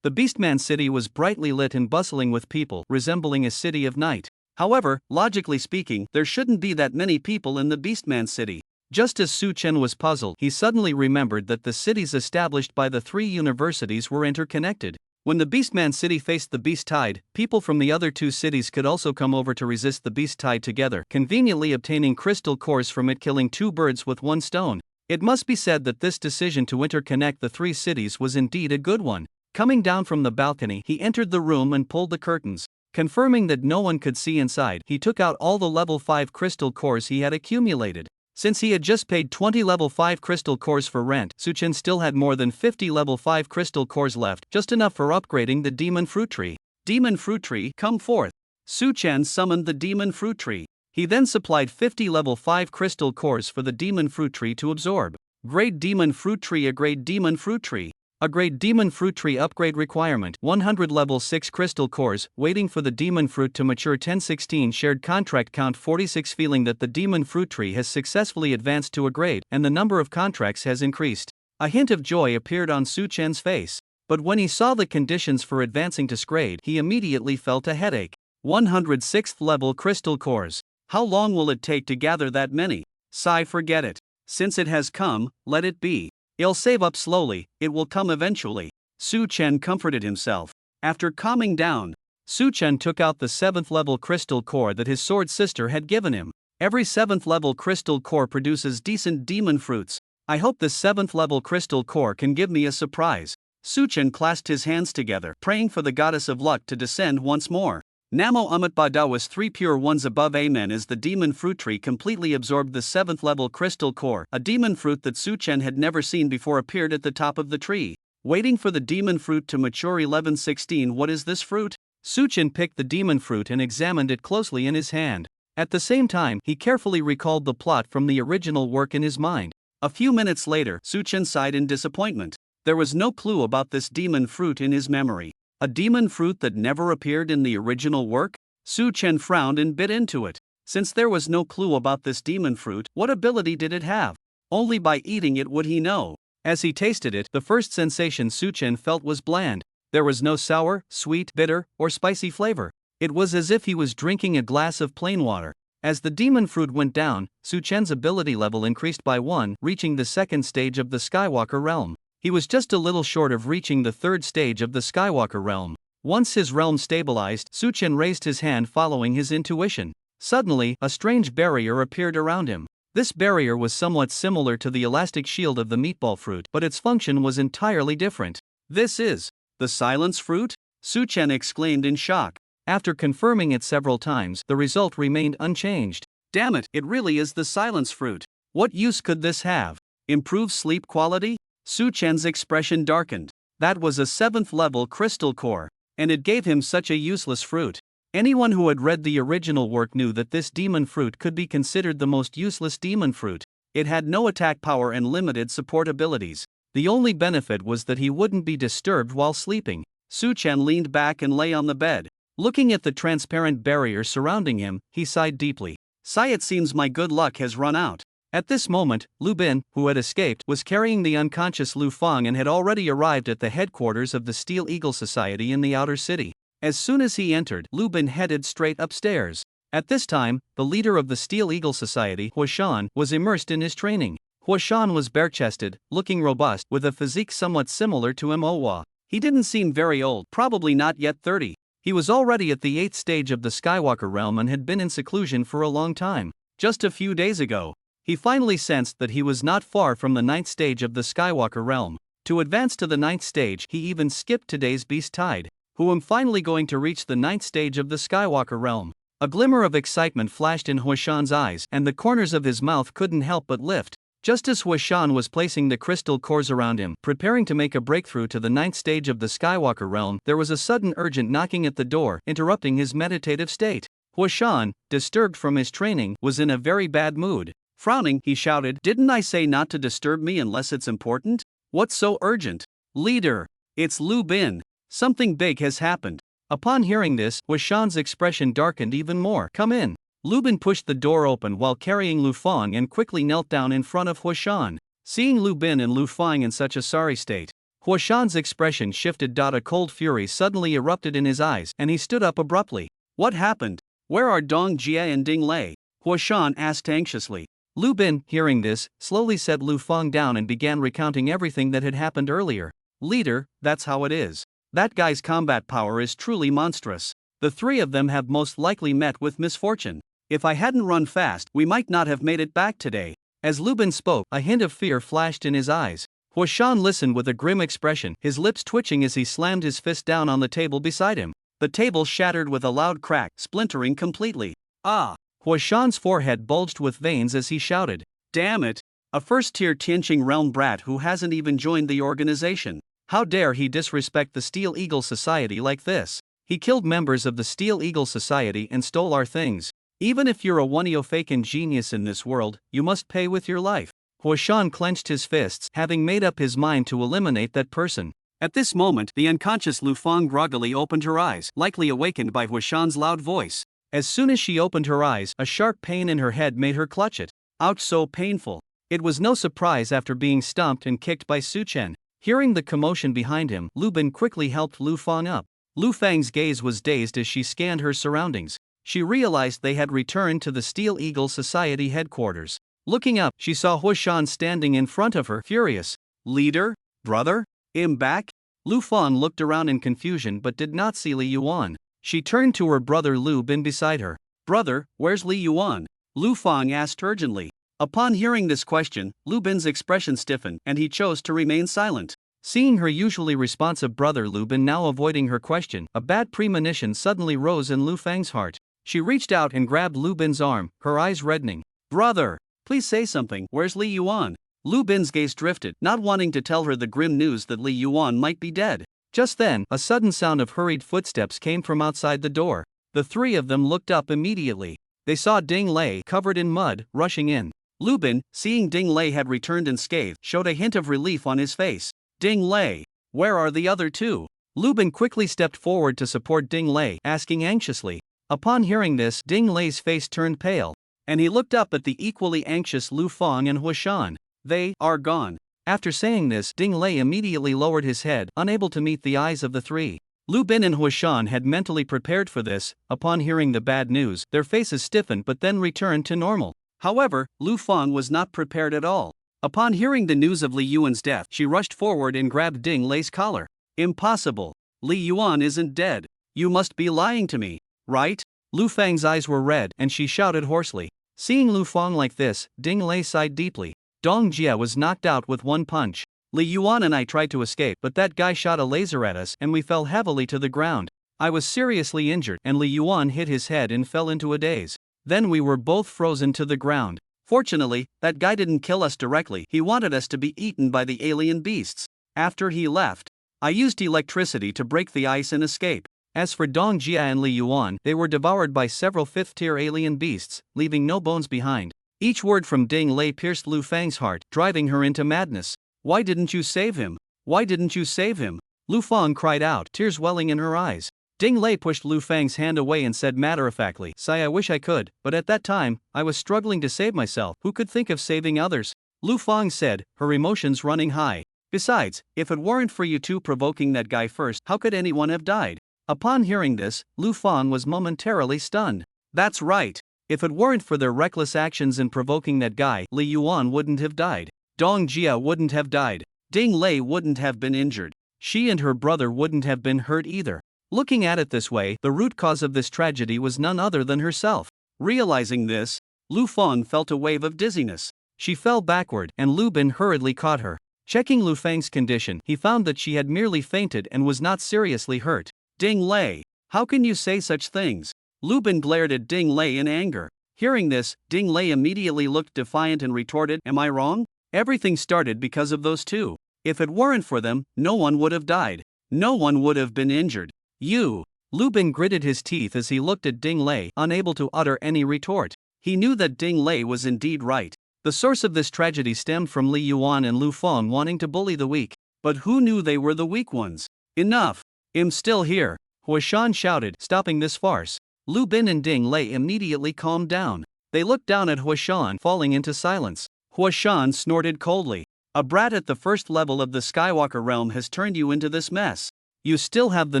the Beastman city was brightly lit and bustling with people, resembling a city of night. However, logically speaking, there shouldn't be that many people in the Beastman city. Just as Su Chen was puzzled, he suddenly remembered that the cities established by the 3 universities were interconnected. When the Beastman city faced the Beast Tide, people from the other 2 cities could also come over to resist the Beast Tide together, conveniently obtaining crystal cores from it, killing 2 birds with 1 stone. It must be said that this decision to interconnect the 3 cities was indeed a good one. Coming down from the balcony, he entered the room and pulled the curtains. Confirming that no one could see inside, he took out all the level 5 crystal cores he had accumulated. Since he had just paid 20 level 5 crystal cores for rent, Su Chen still had more than 50 level 5 crystal cores left, just enough for upgrading the demon fruit tree. Demon fruit tree, come forth. Su Chen summoned the demon fruit tree. He then supplied 50 level 5 crystal cores for the demon fruit tree to absorb. Grade demon fruit tree. A grade demon fruit tree. A grade demon fruit tree upgrade requirement, 100 level 6 crystal cores, waiting for the demon fruit to mature. 1016 shared contract count 46. Feeling that the demon fruit tree has successfully advanced to a grade, and the number of contracts has increased. A hint of joy appeared on Su Chen's face. But when he saw the conditions for advancing to grade, he immediately felt a headache. 106th level crystal cores. How long will it take to gather that many? Sigh, forget it. Since it has come, let it be. I'll save up slowly, it will come eventually. Su Chen comforted himself. After calming down, Su Chen took out the 7th level crystal core that his sword sister had given him. Every 7th level crystal core produces decent demon fruits. I hope this 7th level crystal core can give me a surprise. Su Chen clasped his hands together, praying for the goddess of luck to descend once more. Namo Amat Badawas 3 pure ones above. Amen. As the demon fruit tree completely absorbed the 7th level crystal core, a demon fruit that Su Chen had never seen before appeared at the top of the tree. Waiting for the demon fruit to mature. 1116. What is this fruit? Su Chen picked the demon fruit and examined it closely in his hand. At the same time, he carefully recalled the plot from the original work in his mind. A few minutes later, Su Chen sighed in disappointment. There was no clue about this demon fruit in his memory. A demon fruit that never appeared in the original work? Su Chen frowned and bit into it. Since there was no clue about this demon fruit, what ability did it have? Only by eating it would he know. As he tasted it, the first sensation Su Chen felt was bland. There was no sour, sweet, bitter, or spicy flavor. It was as if he was drinking a glass of plain water. As the demon fruit went down, Su Chen's ability level increased by 1, reaching the 2nd stage of the Skywalker realm. He was just a little short of reaching the third stage of the Skywalker realm. Once his realm stabilized, Suchen raised his hand following his intuition. Suddenly, a strange barrier appeared around him. This barrier was somewhat similar to the elastic shield of the meatball fruit, but its function was entirely different. This is the silence fruit? Suchen exclaimed in shock. After confirming it several times, the result remained unchanged. Damn it, it really is the silence fruit. What use could this have? Improve sleep quality? Suchen's expression darkened. That was a 7th level crystal core, and it gave him such a useless fruit. Anyone who had read the original work knew that this demon fruit could be considered the most useless demon fruit. It had no attack power and limited support abilities. The only benefit was that he wouldn't be disturbed while sleeping. Suchen leaned back and lay on the bed. Looking at the transparent barrier surrounding him, he sighed deeply. Sigh, it seems my good luck has run out. At this moment, Lu Bin, who had escaped, was carrying the unconscious Lu Fang and had already arrived at the headquarters of the Steel Eagle Society in the outer city. As soon as he entered, Lu Bin headed straight upstairs. At this time, the leader of the Steel Eagle Society, Huashan, was immersed in his training. Huashan was bare-chested, looking robust, with a physique somewhat similar to Manhwa. He didn't seem very old, probably not yet 30. He was already at the 8th stage of the Skywalker realm and had been in seclusion for a long time. Just a few days ago, he finally sensed that he was not far from the 9th stage of the Skywalker realm. To advance to the 9th stage, he even skipped today's Beast Tide. Who am finally going to reach the 9th stage of the Skywalker realm? A glimmer of excitement flashed in Huashan's eyes, and the corners of his mouth couldn't help but lift. Just as Huashan was placing the crystal cores around him, preparing to make a breakthrough to the 9th stage of the Skywalker realm, there was a sudden urgent knocking at the door, interrupting his meditative state. Huashan, disturbed from his training, was in a very bad mood. Frowning, he shouted, "Didn't I say not to disturb me unless it's important? What's so urgent? Leader, it's Lu Bin. Something big has happened." Upon hearing this, Huashan's expression darkened even more. "Come in." Lu Bin pushed the door open while carrying Lu Fang and quickly knelt down in front of Huashan. Seeing Lu Bin and Lu Fang in such a sorry state, Huashan's expression shifted. A cold fury suddenly erupted in his eyes, and he stood up abruptly. "What happened? Where are Dong Jie and Ding Lei?" Huashan asked anxiously. Lu Bin, hearing this, slowly set Lu Fang down and began recounting everything that had happened earlier. "Leader, that's how it is. That guy's combat power is truly monstrous. The three of them have most likely met with misfortune. If I hadn't run fast, we might not have made it back today." As Lu Bin spoke, a hint of fear flashed in his eyes. Huashan listened with a grim expression, his lips twitching as he slammed his fist down on the table beside him. The table shattered with a loud crack, splintering completely. "Ah!" Huashan's forehead bulged with veins as he shouted. "Damn it! A first-tier Tianqing realm brat who hasn't even joined the organization. How dare he disrespect the Steel Eagle Society like this? He killed members of the Steel Eagle Society and stole our things. Even if you're a Woniofakan genius in this world, you must pay with your life." Huashan clenched his fists, having made up his mind to eliminate that person. At this moment, the unconscious Lu Fang groggily opened her eyes, likely awakened by Huashan's loud voice. As soon as she opened her eyes, a sharp pain in her head made her clutch it. Ouch, so painful. It was no surprise after being stomped and kicked by Suchen. Hearing the commotion behind him, Lu Bin quickly helped Lu Fang up. Lu Fang's gaze was dazed as she scanned her surroundings. She realized they had returned to the Steel Eagle Society headquarters. Looking up, she saw Huashan standing in front of her, furious. "Leader? Brother? I'm back?" Lu Fang looked around in confusion but did not see Li Yuan. She turned to her brother Lu Bin beside her. "Brother, where's Li Yuan?" Lu Fang asked urgently. Upon hearing this question, Lu Bin's expression stiffened, and he chose to remain silent. Seeing her usually responsive brother Lu Bin now avoiding her question, a bad premonition suddenly rose in Lu Fang's heart. She reached out and grabbed Lu Bin's arm, her eyes reddening. "Brother, please say something, where's Li Yuan?" Lu Bin's gaze drifted, not wanting to tell her the grim news that Li Yuan might be dead. Just then, a sudden sound of hurried footsteps came from outside the door. The three of them looked up immediately. They saw Ding Lei, covered in mud, rushing in. Lu Bin, seeing Ding Lei had returned unscathed, showed a hint of relief on his face. "Ding Lei, where are the other two?" Lu Bin quickly stepped forward to support Ding Lei, asking anxiously. Upon hearing this, Ding Lei's face turned pale, and he looked up at the equally anxious Lu Fang and Huashan. "They are gone." After saying this, Ding Lei immediately lowered his head, unable to meet the eyes of the three. Lu Bin and Huashan had mentally prepared for this. Upon hearing the bad news, their faces stiffened but then returned to normal. However, Lu Fang was not prepared at all. Upon hearing the news of Li Yuan's death, she rushed forward and grabbed Ding Lei's collar. Impossible. Li Yuan isn't dead. You must be lying to me, right? Lu Fang's eyes were red and she shouted hoarsely. Seeing Lu Fang like this, Ding Lei sighed deeply. Dong Jia was knocked out with one punch. Li Yuan and I tried to escape, but that guy shot a laser at us and we fell heavily to the ground. I was seriously injured and Li Yuan hit his head and fell into a daze. Then we were both frozen to the ground. Fortunately, that guy didn't kill us directly. He wanted us to be eaten by the alien beasts. After he left, I used electricity to break the ice and escape. As for Dong Jia and Li Yuan, they were devoured by several fifth-tier alien beasts, leaving no bones behind. Each word from Ding Lei pierced Lu Fang's heart, driving her into madness. Why didn't you save him? Why didn't you save him? Lu Fang cried out, tears welling in her eyes. Ding Lei pushed Lu Fang's hand away and said matter-of-factly, "Sai, I wish I could, but at that time, I was struggling to save myself. Who could think of saving others?" Lu Fang said, her emotions running high. "Besides, if it weren't for you two provoking that guy first, how could anyone have died?" Upon hearing this, Lu Fang was momentarily stunned. That's right. If it weren't for their reckless actions in provoking that guy, Li Yuan wouldn't have died. Dong Jia wouldn't have died. Ding Lei wouldn't have been injured. She and her brother wouldn't have been hurt either. Looking at it this way, the root cause of this tragedy was none other than herself. Realizing this, Lu Fang felt a wave of dizziness. She fell backward, and Lu Bin hurriedly caught her. Checking Lu Fang's condition, he found that she had merely fainted and was not seriously hurt. Ding Lei, how can you say such things? Lu Bin glared at Ding Lei in anger. Hearing this, Ding Lei immediately looked defiant and retorted, "Am I wrong? Everything started because of those two. If it weren't for them, no one would have died. No one would have been injured. You." Lu Bin gritted his teeth as he looked at Ding Lei, unable to utter any retort. He knew that Ding Lei was indeed right. The source of this tragedy stemmed from Li Yuan and Lu Fang wanting to bully the weak. But who knew they were the weak ones? Enough! I'm still here, Huashan shouted, stopping this farce. Lu Bin and Ding Lei immediately calmed down. They looked down at Huashan, falling into silence. Huashan snorted coldly. "A brat at the first level of the Skywalker realm has turned you into this mess. You still have the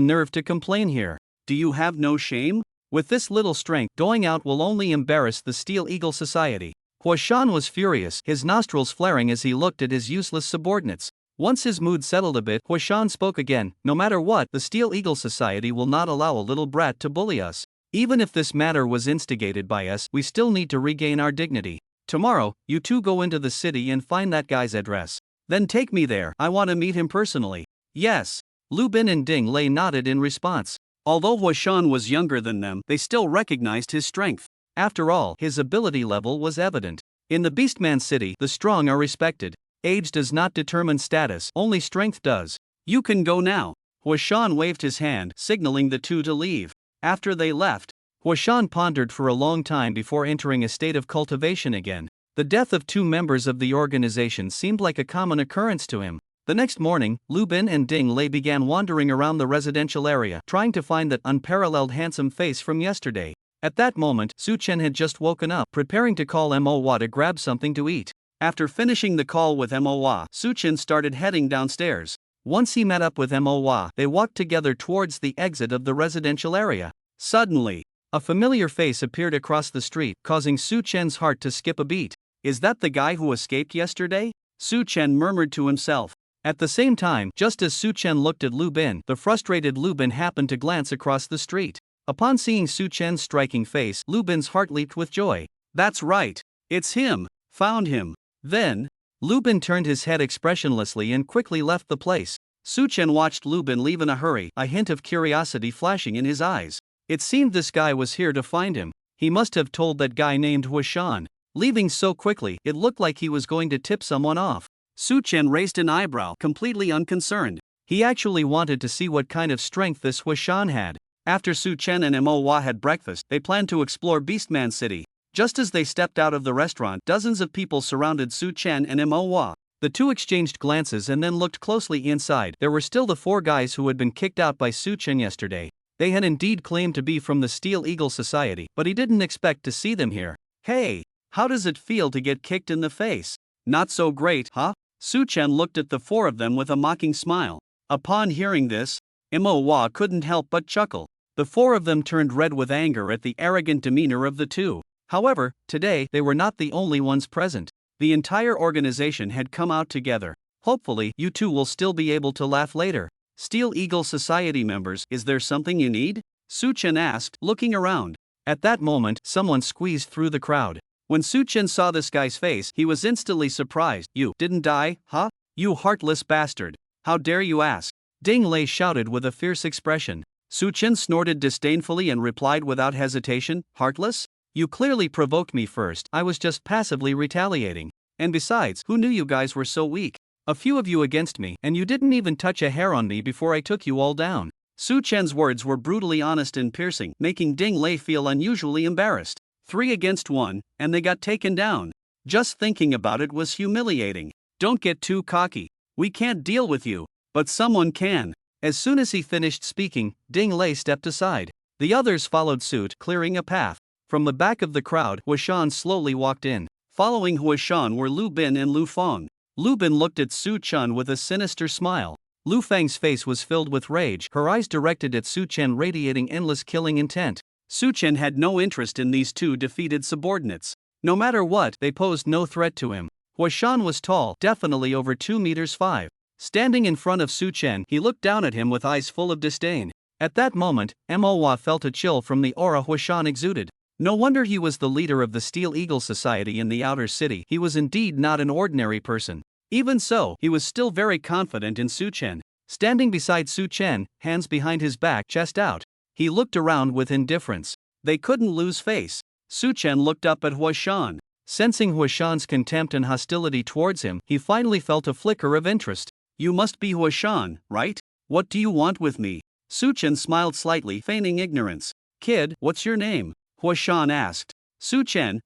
nerve to complain here. Do you have no shame? With this little strength, going out will only embarrass the Steel Eagle Society." Huashan was furious, his nostrils flaring as he looked at his useless subordinates. Once his mood settled a bit, Huashan spoke again. "No matter what, the Steel Eagle Society will not allow a little brat to bully us. Even if this matter was instigated by us, we still need to regain our dignity. Tomorrow, you two go into the city and find that guy's address. Then take me there, I want to meet him personally." "Yes." Lu Bin and Ding Lei nodded in response. Although Huashan was younger than them, they still recognized his strength. After all, his ability level was evident. In the Beastman City, the strong are respected. Age does not determine status, only strength does. "You can go now." Huashan waved his hand, signaling the two to leave. After they left, Huashan pondered for a long time before entering a state of cultivation again. The death of two members of the organization seemed like a common occurrence to him. The next morning, Lu Bin and Ding Lei began wandering around the residential area, trying to find that unparalleled handsome face from yesterday. At that moment, Su Chen had just woken up, preparing to call Mowa to grab something to eat. After finishing the call with Mowa, Su Chen started heading downstairs. Once he met up with Mowa, they walked together towards the exit of the residential area. Suddenly, a familiar face appeared across the street, causing Su Chen's heart to skip a beat. "Is that the guy who escaped yesterday?" Su Chen murmured to himself. At the same time, just as Su Chen looked at Lu Bin, the frustrated Lu Bin happened to glance across the street. Upon seeing Su Chen's striking face, Lu Bin's heart leaped with joy. "That's right. It's him. Found him." Then, Lu Bin turned his head expressionlessly and quickly left the place. Su Chen watched Lu Bin leave in a hurry, a hint of curiosity flashing in his eyes. It seemed this guy was here to find him. He must have told that guy named Huashan. Leaving so quickly, it looked like he was going to tip someone off. Su Chen raised an eyebrow, completely unconcerned. He actually wanted to see what kind of strength this Huashan had. After Su Chen and Mowa had breakfast, they planned to explore Beastman City. Just as they stepped out of the restaurant, dozens of people surrounded Su Chen and Mowa. The two exchanged glances and then looked closely inside. There were still the four guys who had been kicked out by Su Chen yesterday. They had indeed claimed to be from the Steel Eagle Society, but he didn't expect to see them here. "Hey, how does it feel to get kicked in the face?" "Not so great, huh?" Su Chen looked at the four of them with a mocking smile. Upon hearing this, Mowa couldn't help but chuckle. The four of them turned red with anger at the arrogant demeanor of the two. However, today they were not the only ones present. The entire organization had come out together. Hopefully, you two will still be able to laugh later. Steel Eagle Society members, is there something you need? Su-chen asked, looking around. At that moment, someone squeezed through the crowd. When Su-chen saw this guy's face, he was instantly surprised. You didn't die, huh? You heartless bastard. How dare you ask? Ding Lei shouted with a fierce expression. Su-chen snorted disdainfully and replied without hesitation, heartless? You clearly provoked me first, I was just passively retaliating. And besides, who knew you guys were so weak? A few of you against me, and you didn't even touch a hair on me before I took you all down. Su-chen's words were brutally honest and piercing, making Ding Lei feel unusually embarrassed. 3 against 1, and they got taken down. Just thinking about it was humiliating. Don't get too cocky. We can't deal with you, but someone can. As soon as he finished speaking, Ding Lei stepped aside. The others followed suit, clearing a path. From the back of the crowd, Huashan slowly walked in. Following Huashan were Lu Bin and Lu Feng. Lu Bin looked at Su-chen with a sinister smile. Lu Feng's face was filled with rage, her eyes directed at Su-chen radiating endless killing intent. Su-chen had no interest in these two defeated subordinates. No matter what, they posed no threat to him. Huashan was tall, definitely over 2 meters 5. Standing in front of Su-chen, he looked down at him with eyes full of disdain. At that moment, Manhwa felt a chill from the aura Huashan exuded. No wonder he was the leader of the Steel Eagle Society in the outer city. He was indeed not an ordinary person. Even so, he was still very confident in Su-chen. Standing beside Su-chen, hands behind his back, chest out, he looked around with indifference. They couldn't lose face. Su-chen looked up at Huashan. Sensing Huashan's contempt and hostility towards him, he finally felt a flicker of interest. You must be Huashan, right? What do you want with me? Su-chen smiled slightly, feigning ignorance. Kid, what's your name? Huashan asked. Su-chen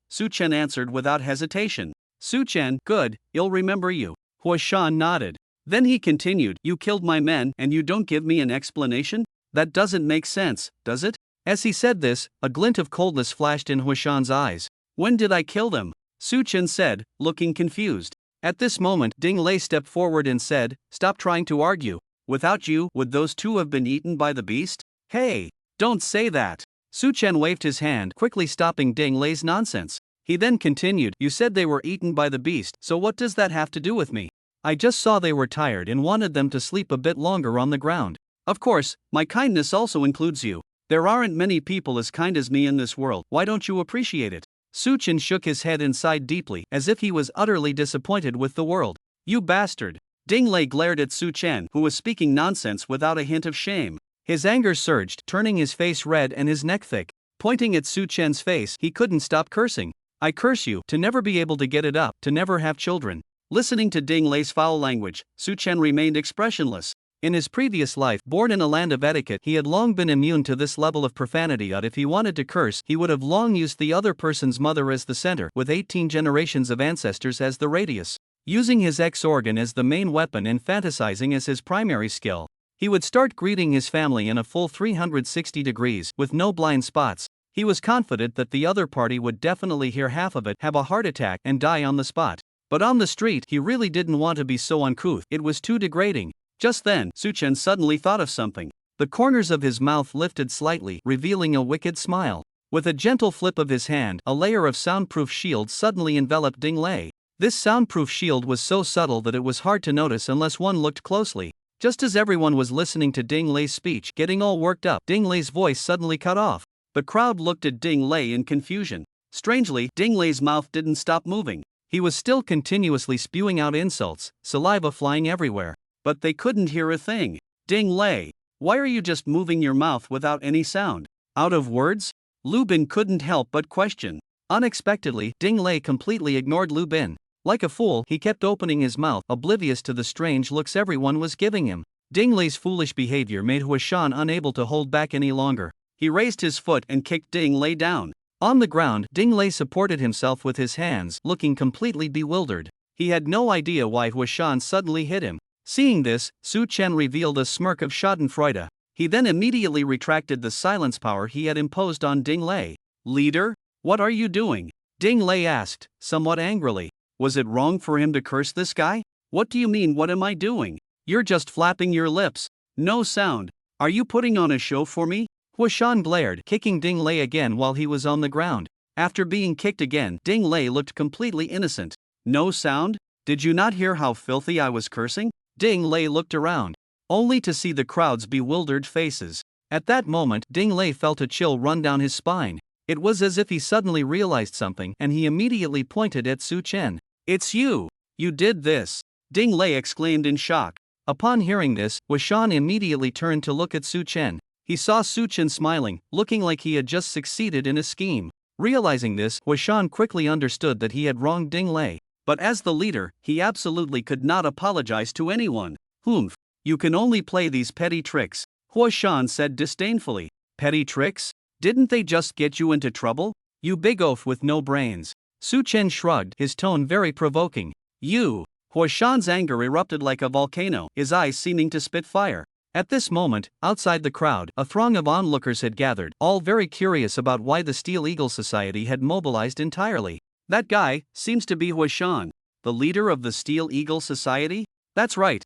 answered without hesitation. Su-chen, good, I'll remember you. Huashan nodded. Then he continued, you killed my men and you don't give me an explanation? That doesn't make sense, does it? As he said this, a glint of coldness flashed in Huashan's eyes. When did I kill them? Su-chen said, looking confused. At this moment, Ding Lei stepped forward and said, stop trying to argue. Without you, would those two have been eaten by the beast? Hey, don't say that. Su-chen waved his hand, quickly stopping Ding Lei's nonsense. He then continued, you said they were eaten by the beast, so what does that have to do with me? I just saw they were tired and wanted them to sleep a bit longer on the ground. Of course, my kindness also includes you. There aren't many people as kind as me in this world, why don't you appreciate it? Su-chen shook his head and sighed deeply, as if he was utterly disappointed with the world. You bastard! Ding Lei glared at Su-chen, who was speaking nonsense without a hint of shame. His anger surged, turning his face red and his neck thick. Pointing at Su-chen's face, he couldn't stop cursing. I curse you, to never be able to get it up, to never have children. Listening to Ding Lei's foul language, Su-chen remained expressionless. In his previous life, born in a land of etiquette, he had long been immune to this level of profanity. Yet if he wanted to curse, he would have long used the other person's mother as the center, with 18 generations of ancestors as the radius. Using his X-organ as the main weapon and fantasizing as his primary skill, he would start greeting his family in a full 360 degrees, with no blind spots. He was confident that the other party would definitely hear half of it, have a heart attack, and die on the spot. But on the street, he really didn't want to be so uncouth, it was too degrading. Just then, Su-chen suddenly thought of something. The corners of his mouth lifted slightly, revealing a wicked smile. With a gentle flip of his hand, a layer of soundproof shield suddenly enveloped Ding Lei. This soundproof shield was so subtle that it was hard to notice unless one looked closely. Just as everyone was listening to Ding Lei's speech, getting all worked up, Ding Lei's voice suddenly cut off. The crowd looked at Ding Lei in confusion. Strangely, Ding Lei's mouth didn't stop moving. He was still continuously spewing out insults, saliva flying everywhere. But they couldn't hear a thing. Ding Lei, why are you just moving your mouth without any sound? Out of words? Lu Bin couldn't help but question. Unexpectedly, Ding Lei completely ignored Lu Bin. Like a fool, he kept opening his mouth, oblivious to the strange looks everyone was giving him. Ding Lei's foolish behavior made Huashan unable to hold back any longer. He raised his foot and kicked Ding Lei down. On the ground, Ding Lei supported himself with his hands, looking completely bewildered. He had no idea why Huashan suddenly hit him. Seeing this, Su-chen revealed a smirk of schadenfreude. He then immediately retracted the silence power he had imposed on Ding Lei. Leader? What are you doing? Ding Lei asked, somewhat angrily. Was it wrong for him to curse this guy? What do you mean, what am I doing? You're just flapping your lips. No sound. Are you putting on a show for me? Huashan glared, kicking Ding Lei again while he was on the ground. After being kicked again, Ding Lei looked completely innocent. No sound? Did you not hear how filthy I was cursing? Ding Lei looked around, only to see the crowd's bewildered faces. At that moment, Ding Lei felt a chill run down his spine. It was as if he suddenly realized something, and he immediately pointed at Su Chen. It's you! You did this! Ding Lei exclaimed in shock. Upon hearing this, Huashan immediately turned to look at Su Chen. He saw Su Chen smiling, looking like he had just succeeded in a scheme. Realizing this, Huashan quickly understood that he had wronged Ding Lei. But as the leader, he absolutely could not apologize to anyone. Humph! You can only play these petty tricks, Huashan said disdainfully. Petty tricks? Didn't they just get you into trouble? You big oaf with no brains. Su Chen shrugged, his tone very provoking. You! Huashan's anger erupted like a volcano, his eyes seeming to spit fire. At this moment, outside the crowd, a throng of onlookers had gathered, all very curious about why the Steel Eagle Society had mobilized entirely. That guy seems to be Huashan, the leader of the Steel Eagle Society? That's right,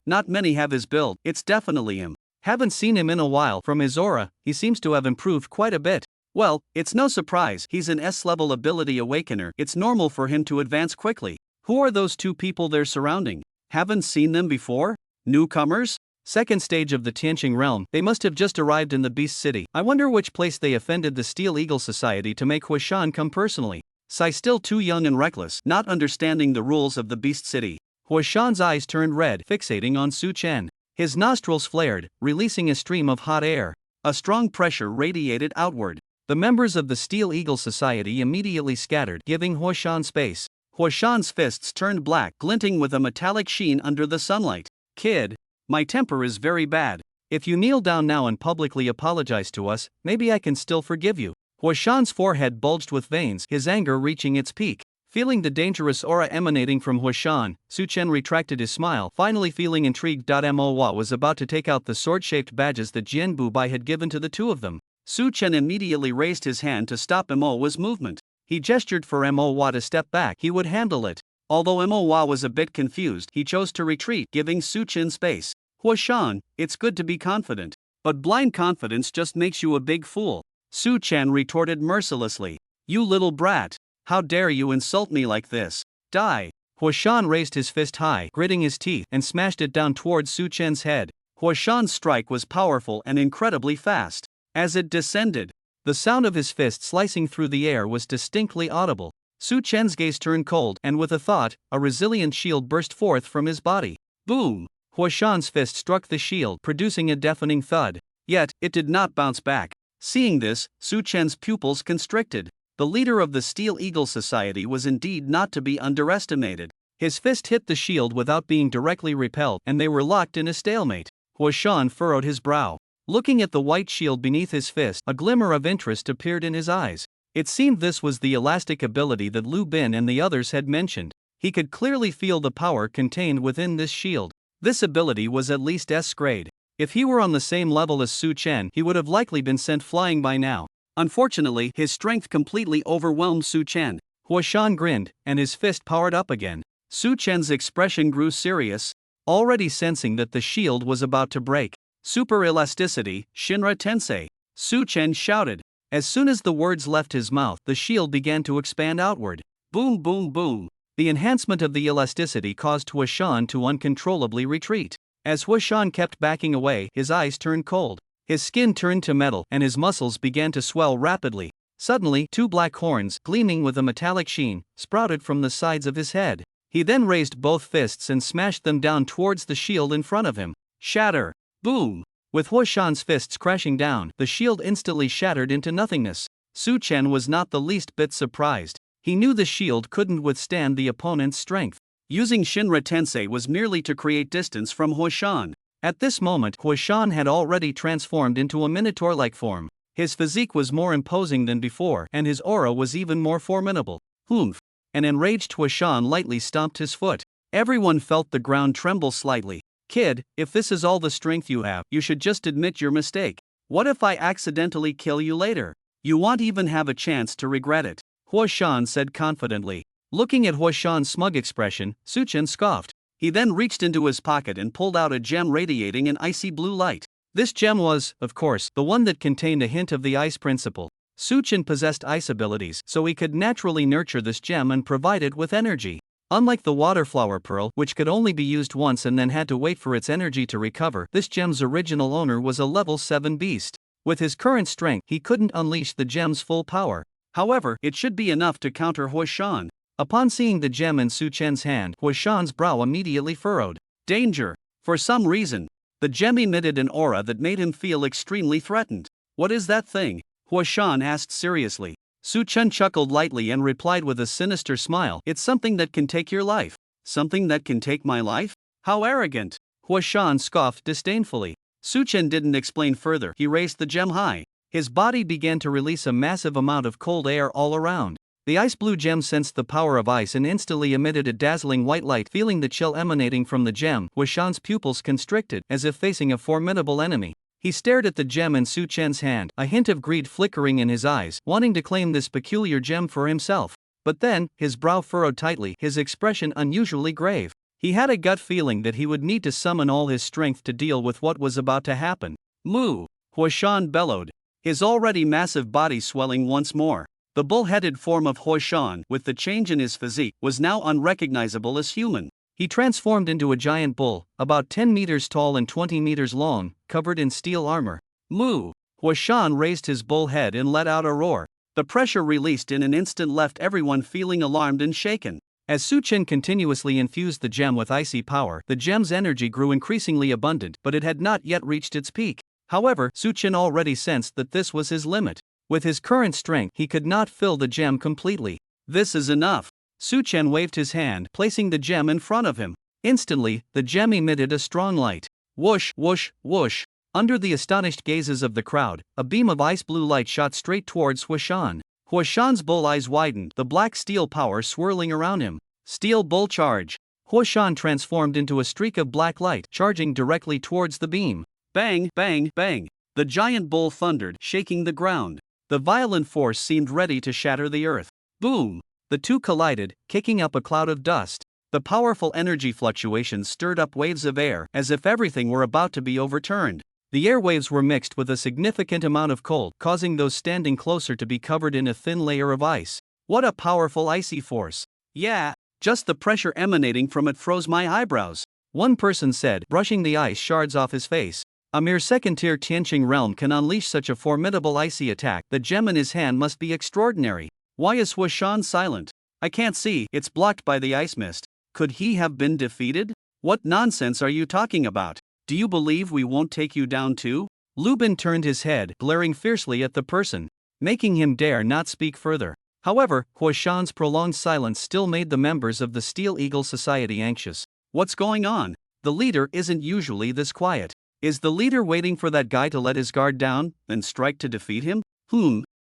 not many have his build, it's definitely him. Haven't seen him in a while. From his aura, he seems to have improved quite a bit. Well, it's no surprise, he's an S-level ability awakener, it's normal for him to advance quickly. Who are those two people they're surrounding? Haven't seen them before? Newcomers? Second stage of the Tianqing realm, they must have just arrived in the Beast City. I wonder which place they offended the Steel Eagle Society to make Huashan come personally. Sai still too young and reckless, not understanding the rules of the Beast City. Huashan's eyes turned red, fixating on Su Chen. His nostrils flared, releasing a stream of hot air. A strong pressure radiated outward. The members of the Steel Eagle Society immediately scattered, giving Huashan space. Huashan's fists turned black, glinting with a metallic sheen under the sunlight. Kid, my temper is very bad. If you kneel down now and publicly apologize to us, maybe I can still forgive you. Huashan's forehead bulged with veins, his anger reaching its peak. Feeling the dangerous aura emanating from Huashan, Su Chen retracted his smile, finally feeling intrigued. Manhwa was about to take out the sword-shaped badges that Jian Bubai had given to the two of them. Su Chen immediately raised his hand to stop Manhwa's movement. He gestured for Manhwa to step back, he would handle it. Although Manhwa was a bit confused, he chose to retreat, giving Su Chen space. Huashan, it's good to be confident. But blind confidence just makes you a big fool. Su Chen retorted mercilessly. You little brat. How dare you insult me like this? Die! Huashan raised his fist high, gritting his teeth, and smashed it down towards Su Chen's head. Huashan's strike was powerful and incredibly fast. As it descended, the sound of his fist slicing through the air was distinctly audible. Su Chen's gaze turned cold, and with a thought, a resilient shield burst forth from his body. Boom! Huashan's fist struck the shield, producing a deafening thud. Yet, it did not bounce back. Seeing this, Su Chen's pupils constricted. The leader of the Steel Eagle Society was indeed not to be underestimated. His fist hit the shield without being directly repelled, and they were locked in a stalemate. Huashan furrowed his brow. Looking at the white shield beneath his fist, a glimmer of interest appeared in his eyes. It seemed this was the elastic ability that Lu Bin and the others had mentioned. He could clearly feel the power contained within this shield. This ability was at least S-grade. If he were on the same level as Su Chen, he would have likely been sent flying by now. Unfortunately, his strength completely overwhelmed Su Chen. Huashan grinned, and his fist powered up again. Su Chen's expression grew serious, already sensing that the shield was about to break. Super elasticity, Shinra Tensei. Su Chen shouted. As soon as the words left his mouth, the shield began to expand outward. Boom, boom, boom. The enhancement of the elasticity caused Huashan to uncontrollably retreat. As Huashan kept backing away, his eyes turned cold. His skin turned to metal, and his muscles began to swell rapidly. Suddenly, two black horns, gleaming with a metallic sheen, sprouted from the sides of his head. He then raised both fists and smashed them down towards the shield in front of him. Shatter! Boom! With Huashan's fists crashing down, the shield instantly shattered into nothingness. Su Chen was not the least bit surprised. He knew the shield couldn't withstand the opponent's strength. Using Shinra Tensei was merely to create distance from Huashan. At this moment, Huashan had already transformed into a minotaur-like form. His physique was more imposing than before, and his aura was even more formidable. Humph! An enraged Huashan lightly stomped his foot. Everyone felt the ground tremble slightly. Kid, if this is all the strength you have, you should just admit your mistake. What if I accidentally kill you later? You won't even have a chance to regret it, Huashan said confidently. Looking at Huashan's smug expression, Su Chen scoffed. He then reached into his pocket and pulled out a gem radiating an icy blue light. This gem was, of course, the one that contained a hint of the ice principle. Su Chen possessed ice abilities, so he could naturally nurture this gem and provide it with energy. Unlike the water flower pearl, which could only be used once and then had to wait for its energy to recover, this gem's original owner was a level 7 beast. With his current strength, he couldn't unleash the gem's full power. However, it should be enough to counter Huashan. Upon seeing the gem in Su Chen's hand, Huashan's brow immediately furrowed. Danger! For some reason, the gem emitted an aura that made him feel extremely threatened. What is that thing? Huashan asked seriously. Su Chen chuckled lightly and replied with a sinister smile. It's something that can take your life. Something that can take my life? How arrogant! Huashan scoffed disdainfully. Su Chen didn't explain further. He raised the gem high. His body began to release a massive amount of cold air all around. The ice blue gem sensed the power of ice and instantly emitted a dazzling white light. Feeling the chill emanating from the gem, Huashan's pupils constricted, as if facing a formidable enemy. He stared at the gem in Su Chen's hand, a hint of greed flickering in his eyes, wanting to claim this peculiar gem for himself. But then, his brow furrowed tightly, his expression unusually grave. He had a gut feeling that he would need to summon all his strength to deal with what was about to happen. Moo! Huashan bellowed, his already massive body swelling once more. The bull-headed form of Huashan, with the change in his physique, was now unrecognizable as human. He transformed into a giant bull, about 10 meters tall and 20 meters long, covered in steel armor. Moo! Huashan raised his bull head and let out a roar. The pressure released in an instant left everyone feeling alarmed and shaken. As Su Chen continuously infused the gem with icy power, the gem's energy grew increasingly abundant, but it had not yet reached its peak. However, Su Chen already sensed that this was his limit. With his current strength, he could not fill the gem completely. This is enough. Su Chen waved his hand, placing the gem in front of him. Instantly, the gem emitted a strong light. Whoosh, whoosh, whoosh. Under the astonished gazes of the crowd, a beam of ice blue light shot straight towards Huashan. Huashan's bull eyes widened, the black steel power swirling around him. Steel bull charge. Huashan transformed into a streak of black light, charging directly towards the beam. Bang, bang, bang. The giant bull thundered, shaking the ground. The violent force seemed ready to shatter the earth. Boom! The two collided, kicking up a cloud of dust. The powerful energy fluctuations stirred up waves of air, as if everything were about to be overturned. The airwaves were mixed with a significant amount of cold, causing those standing closer to be covered in a thin layer of ice. What a powerful icy force! Yeah, just the pressure emanating from it froze my eyebrows. One person said, brushing the ice shards off his face. A mere second-tier Tianqing realm can unleash such a formidable icy attack. The gem in his hand must be extraordinary. Why is Huashan silent? I can't see, it's blocked by the ice mist. Could he have been defeated? What nonsense are you talking about? Do you believe we won't take you down too? Lubin turned his head, glaring fiercely at the person, making him dare not speak further. However, Huashan's prolonged silence still made the members of the Steel Eagle Society anxious. What's going on? The leader isn't usually this quiet. Is the leader waiting for that guy to let his guard down, then strike to defeat him?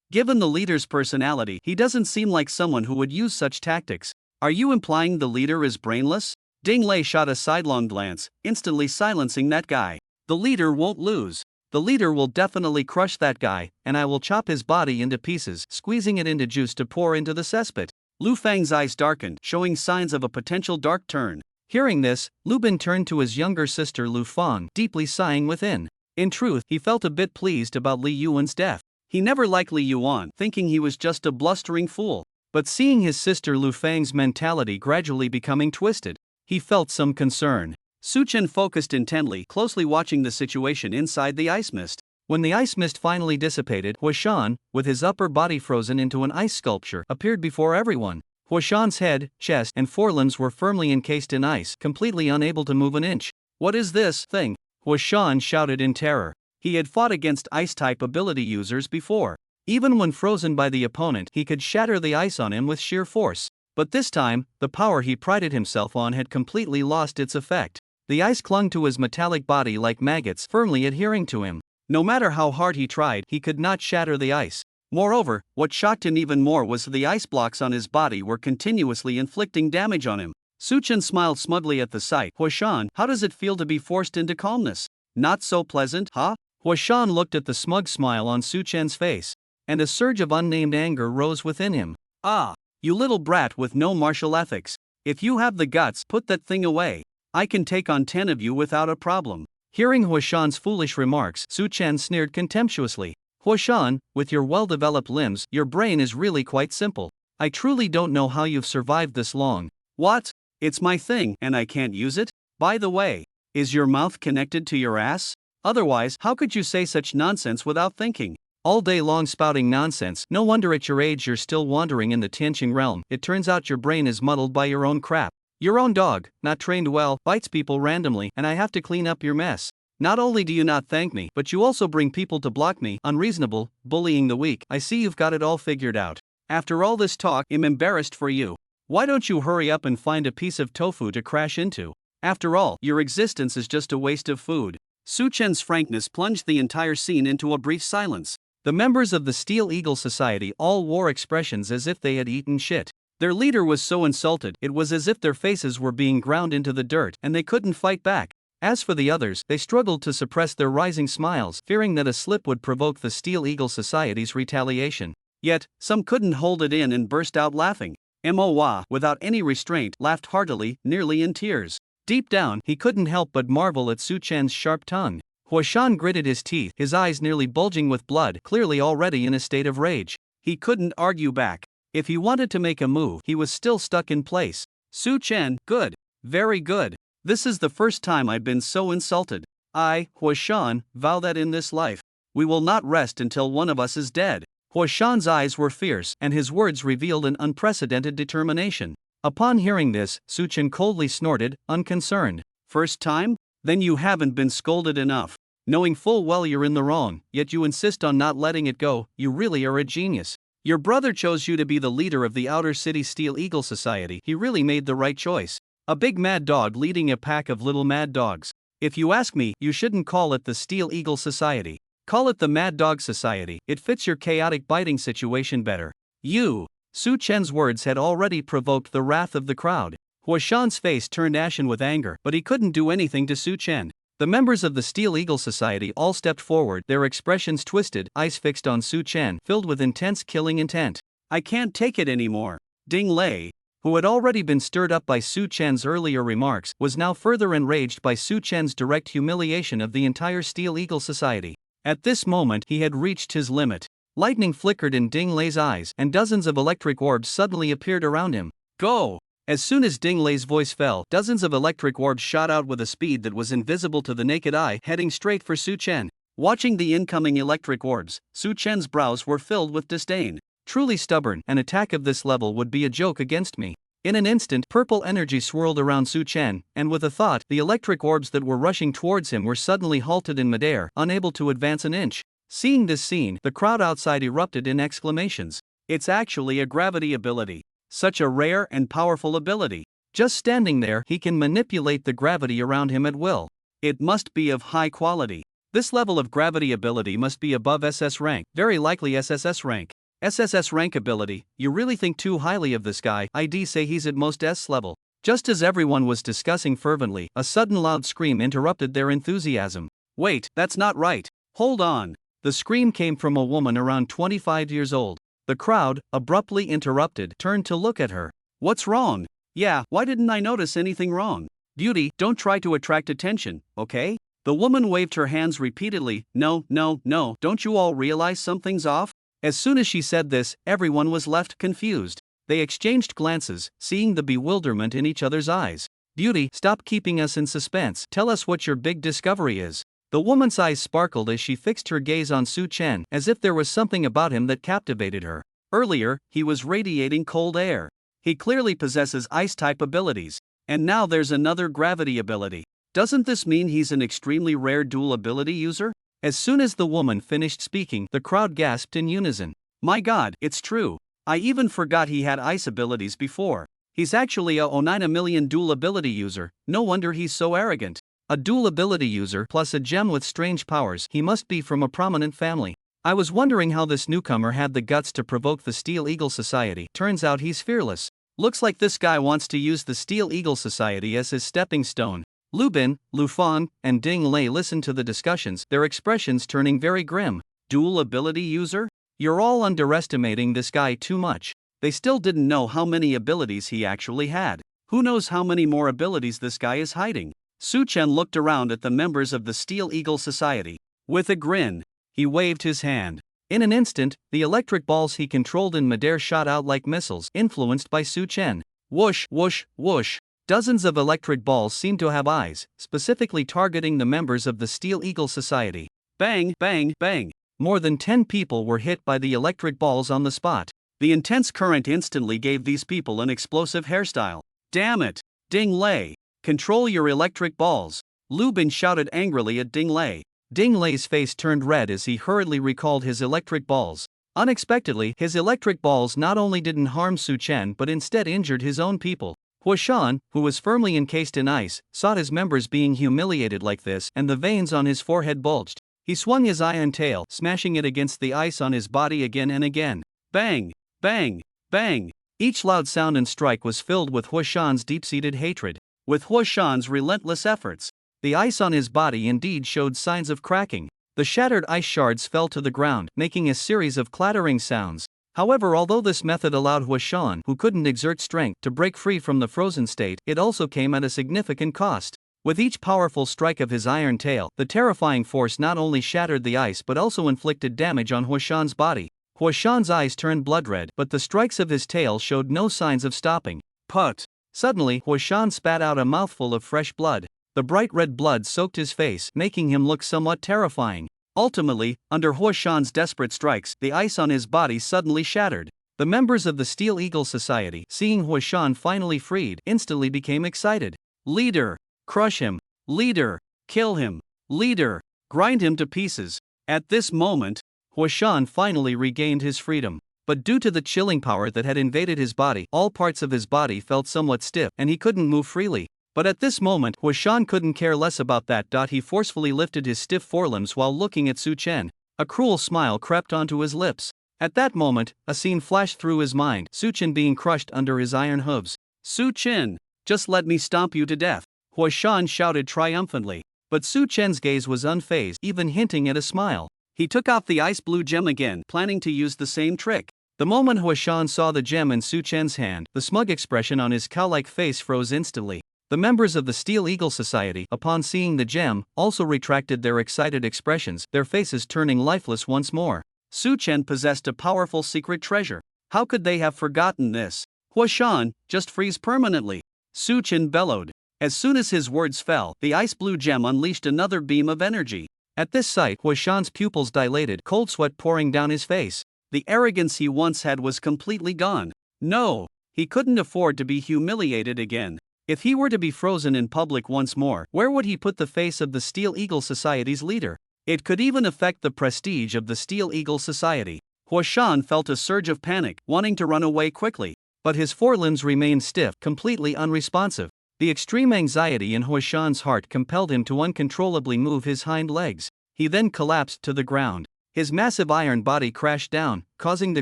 Given the leader's personality, he doesn't seem like someone who would use such tactics. Are you implying the leader is brainless? Ding Lei shot a sidelong glance, instantly silencing that guy. The leader won't lose. The leader will definitely crush that guy, and I will chop his body into pieces, squeezing it into juice to pour into the cesspit. Lu Fang's eyes darkened, showing signs of a potential dark turn. Hearing this, Lubin turned to his younger sister Lu Fang, deeply sighing within. In truth, he felt a bit pleased about Li Yuan's death. He never liked Li Yuan, thinking he was just a blustering fool. But seeing his sister Lu Fang's mentality gradually becoming twisted, he felt some concern. Su Chen focused intently, closely watching the situation inside the ice mist. When the ice mist finally dissipated, Huashan, with his upper body frozen into an ice sculpture, appeared before everyone. Huashan's head, chest, and forelimbs were firmly encased in ice, completely unable to move an inch. What is this thing? Huashan shouted in terror. He had fought against ice-type ability users before. Even when frozen by the opponent, he could shatter the ice on him with sheer force. But this time, the power he prided himself on had completely lost its effect. The ice clung to his metallic body like maggots, firmly adhering to him. No matter how hard he tried, he could not shatter the ice. Moreover, what shocked him even more was the ice blocks on his body were continuously inflicting damage on him. Su Chen smiled smugly at the sight. Huashan, how does it feel to be forced into calmness? Not so pleasant, huh? Huashan looked at the smug smile on Su Chen's face, and a surge of unnamed anger rose within him. Ah, you little brat with no martial ethics. If you have the guts, put that thing away. I can take on 10 of you without a problem. Hearing Huashan's foolish remarks, Su Chen sneered contemptuously. Huashan, with your well-developed limbs, your brain is really quite simple. I truly don't know how you've survived this long. What? It's my thing and I can't use it? By the way, is your mouth connected to your ass? Otherwise, how could you say such nonsense without thinking? All day long spouting nonsense. No wonder at your age you're still wandering in the Tianqing realm. It turns out your brain is muddled by your own crap. Your own dog, not trained well, bites people randomly and I have to clean up your mess. Not only do you not thank me, but you also bring people to block me. Unreasonable, bullying the weak. I see you've got it all figured out. After all this talk, I'm embarrassed for you. Why don't you hurry up and find a piece of tofu to crash into? After all, your existence is just a waste of food. Su Chen's frankness plunged the entire scene into a brief silence. The members of the Steel Eagle Society all wore expressions as if they had eaten shit. Their leader was so insulted, it was as if their faces were being ground into the dirt and they couldn't fight back. As for the others, they struggled to suppress their rising smiles, fearing that a slip would provoke the Steel Eagle Society's retaliation. Yet, some couldn't hold it in and burst out laughing. Manhwa, without any restraint, laughed heartily, nearly in tears. Deep down, he couldn't help but marvel at Su Chen's sharp tongue. Huashan gritted his teeth, his eyes nearly bulging with blood, clearly already in a state of rage. He couldn't argue back. If he wanted to make a move, he was still stuck in place. Su Chen, good. Very good. This is the first time I've been so insulted. I, Huashan, vow that in this life, we will not rest until one of us is dead. Huashan's eyes were fierce, and his words revealed an unprecedented determination. Upon hearing this, Su Chen coldly snorted, unconcerned. First time? Then you haven't been scolded enough. Knowing full well you're in the wrong, yet you insist on not letting it go, you really are a genius. Your brother chose you to be the leader of the Outer City Steel Eagle Society. He really made the right choice. A big mad dog leading a pack of little mad dogs. If you ask me, you shouldn't call it the Steel Eagle Society. Call it the Mad Dog Society. It fits your chaotic biting situation better. You. Su Chen's words had already provoked the wrath of the crowd. Huashan's face turned ashen with anger, but he couldn't do anything to Su Chen. The members of the Steel Eagle Society all stepped forward, their expressions twisted, eyes fixed on Su Chen, filled with intense killing intent. I can't take it anymore. Ding Lei, who had already been stirred up by Su Chen's earlier remarks, was now further enraged by Su Chen's direct humiliation of the entire Steel Eagle Society. At this moment, he had reached his limit. Lightning flickered in Ding Lei's eyes, and dozens of electric orbs suddenly appeared around him. Go! As soon as Ding Lei's voice fell, dozens of electric orbs shot out with a speed that was invisible to the naked eye, heading straight for Su Chen. Watching the incoming electric orbs, Su Chen's brows were filled with disdain. Truly stubborn, an attack of this level would be a joke against me. In an instant, purple energy swirled around Su Chen, and with a thought, the electric orbs that were rushing towards him were suddenly halted in midair, unable to advance an inch. Seeing this scene, the crowd outside erupted in exclamations. It's actually a gravity ability. Such a rare and powerful ability. Just standing there, he can manipulate the gravity around him at will. It must be of high quality. This level of gravity ability must be above SS rank, very likely SSS rank. SSS rank ability, you really think too highly of this guy. I'd say he's at most S level. Just as everyone was discussing fervently, a sudden loud scream interrupted their enthusiasm. Wait, that's not right. Hold on. The scream came from a woman around 25 years old. The crowd, abruptly interrupted, turned to look at her. What's wrong? Yeah, why didn't I notice anything wrong? Beauty, don't try to attract attention, okay? The woman waved her hands repeatedly. No, don't you all realize something's off? As soon as she said this, everyone was left confused. They exchanged glances, seeing the bewilderment in each other's eyes. Beauty, stop keeping us in suspense. Tell us what your big discovery is. The woman's eyes sparkled as she fixed her gaze on Su Chen, as if there was something about him that captivated her. Earlier, he was radiating cold air. He clearly possesses ice-type abilities. And now there's another gravity ability. Doesn't this mean he's an extremely rare dual ability user? As soon as the woman finished speaking, the crowd gasped in unison. My god, it's true. I even forgot he had ice abilities before. He's actually a 9 million dual ability user. No wonder he's so arrogant. A dual ability user plus a gem with strange powers. He must be from a prominent family. I was wondering how this newcomer had the guts to provoke the Steel Eagle Society. Turns out he's fearless. Looks like this guy wants to use the Steel Eagle Society as his stepping stone. Lu Bin, Lu Fan, and Ding Lei listened to the discussions, their expressions turning very grim. Dual ability user? You're all underestimating this guy too much. They still didn't know how many abilities he actually had. Who knows how many more abilities this guy is hiding? Su Chen looked around at the members of the Steel Eagle Society. With a grin, he waved his hand. In an instant, the electric balls he controlled in midair shot out like missiles, influenced by Su Chen. Whoosh, whoosh, whoosh. Dozens of electric balls seemed to have eyes, specifically targeting the members of the Steel Eagle Society. Bang, bang, bang. More than 10 people were hit by the electric balls on the spot. The intense current instantly gave these people an explosive hairstyle. Damn it! Ding Lei! Control your electric balls! Lu Bin shouted angrily at Ding Lei. Ding Lei's face turned red as he hurriedly recalled his electric balls. Unexpectedly, his electric balls not only didn't harm Su Chen but instead injured his own people. Huashan, who was firmly encased in ice, saw his members being humiliated like this, and the veins on his forehead bulged. He swung his iron tail, smashing it against the ice on his body again and again. Bang! Bang! Bang! Each loud sound and strike was filled with Huashan's deep-seated hatred. With Huashan's relentless efforts, the ice on his body indeed showed signs of cracking. The shattered ice shards fell to the ground, making a series of clattering sounds. However, although this method allowed Huashan, who couldn't exert strength, to break free from the frozen state, it also came at a significant cost. With each powerful strike of his iron tail, the terrifying force not only shattered the ice but also inflicted damage on Huashan's body. Huashan's eyes turned blood red, but the strikes of his tail showed no signs of stopping. Put! Suddenly, Huashan spat out a mouthful of fresh blood. The bright red blood soaked his face, making him look somewhat terrifying. Ultimately, under Huashan's desperate strikes, the ice on his body suddenly shattered. The members of the Steel Eagle Society, seeing Huashan finally freed, instantly became excited. Leader! Crush him! Leader! Kill him! Leader! Grind him to pieces! At this moment, Huashan finally regained his freedom. But due to the chilling power that had invaded his body, all parts of his body felt somewhat stiff, and he couldn't move freely. But at this moment, Huashan couldn't care less about that. He forcefully lifted his stiff forelimbs while looking at Su Chen. A cruel smile crept onto his lips. At that moment, a scene flashed through his mind, Su Chen being crushed under his iron hooves. Su Chen, just let me stomp you to death, Huashan shouted triumphantly. But Su Chen's gaze was unfazed, even hinting at a smile. He took out the ice blue gem again, planning to use the same trick. The moment Huashan saw the gem in Su Chen's hand, the smug expression on his cow-like face froze instantly. The members of the Steel Eagle Society, upon seeing the gem, also retracted their excited expressions, their faces turning lifeless once more. Su Chen possessed a powerful secret treasure. How could they have forgotten this? Huashan, just freeze permanently! Su Chen bellowed. As soon as his words fell, the ice blue gem unleashed another beam of energy. At this sight, Huashan's pupils dilated, cold sweat pouring down his face. The arrogance he once had was completely gone. No, he couldn't afford to be humiliated again. If he were to be frozen in public once more, where would he put the face of the Steel Eagle Society's leader? It could even affect the prestige of the Steel Eagle Society. Huashan felt a surge of panic, wanting to run away quickly. But his forelimbs remained stiff, completely unresponsive. The extreme anxiety in Huashan's heart compelled him to uncontrollably move his hind legs. He then collapsed to the ground. His massive iron body crashed down, causing the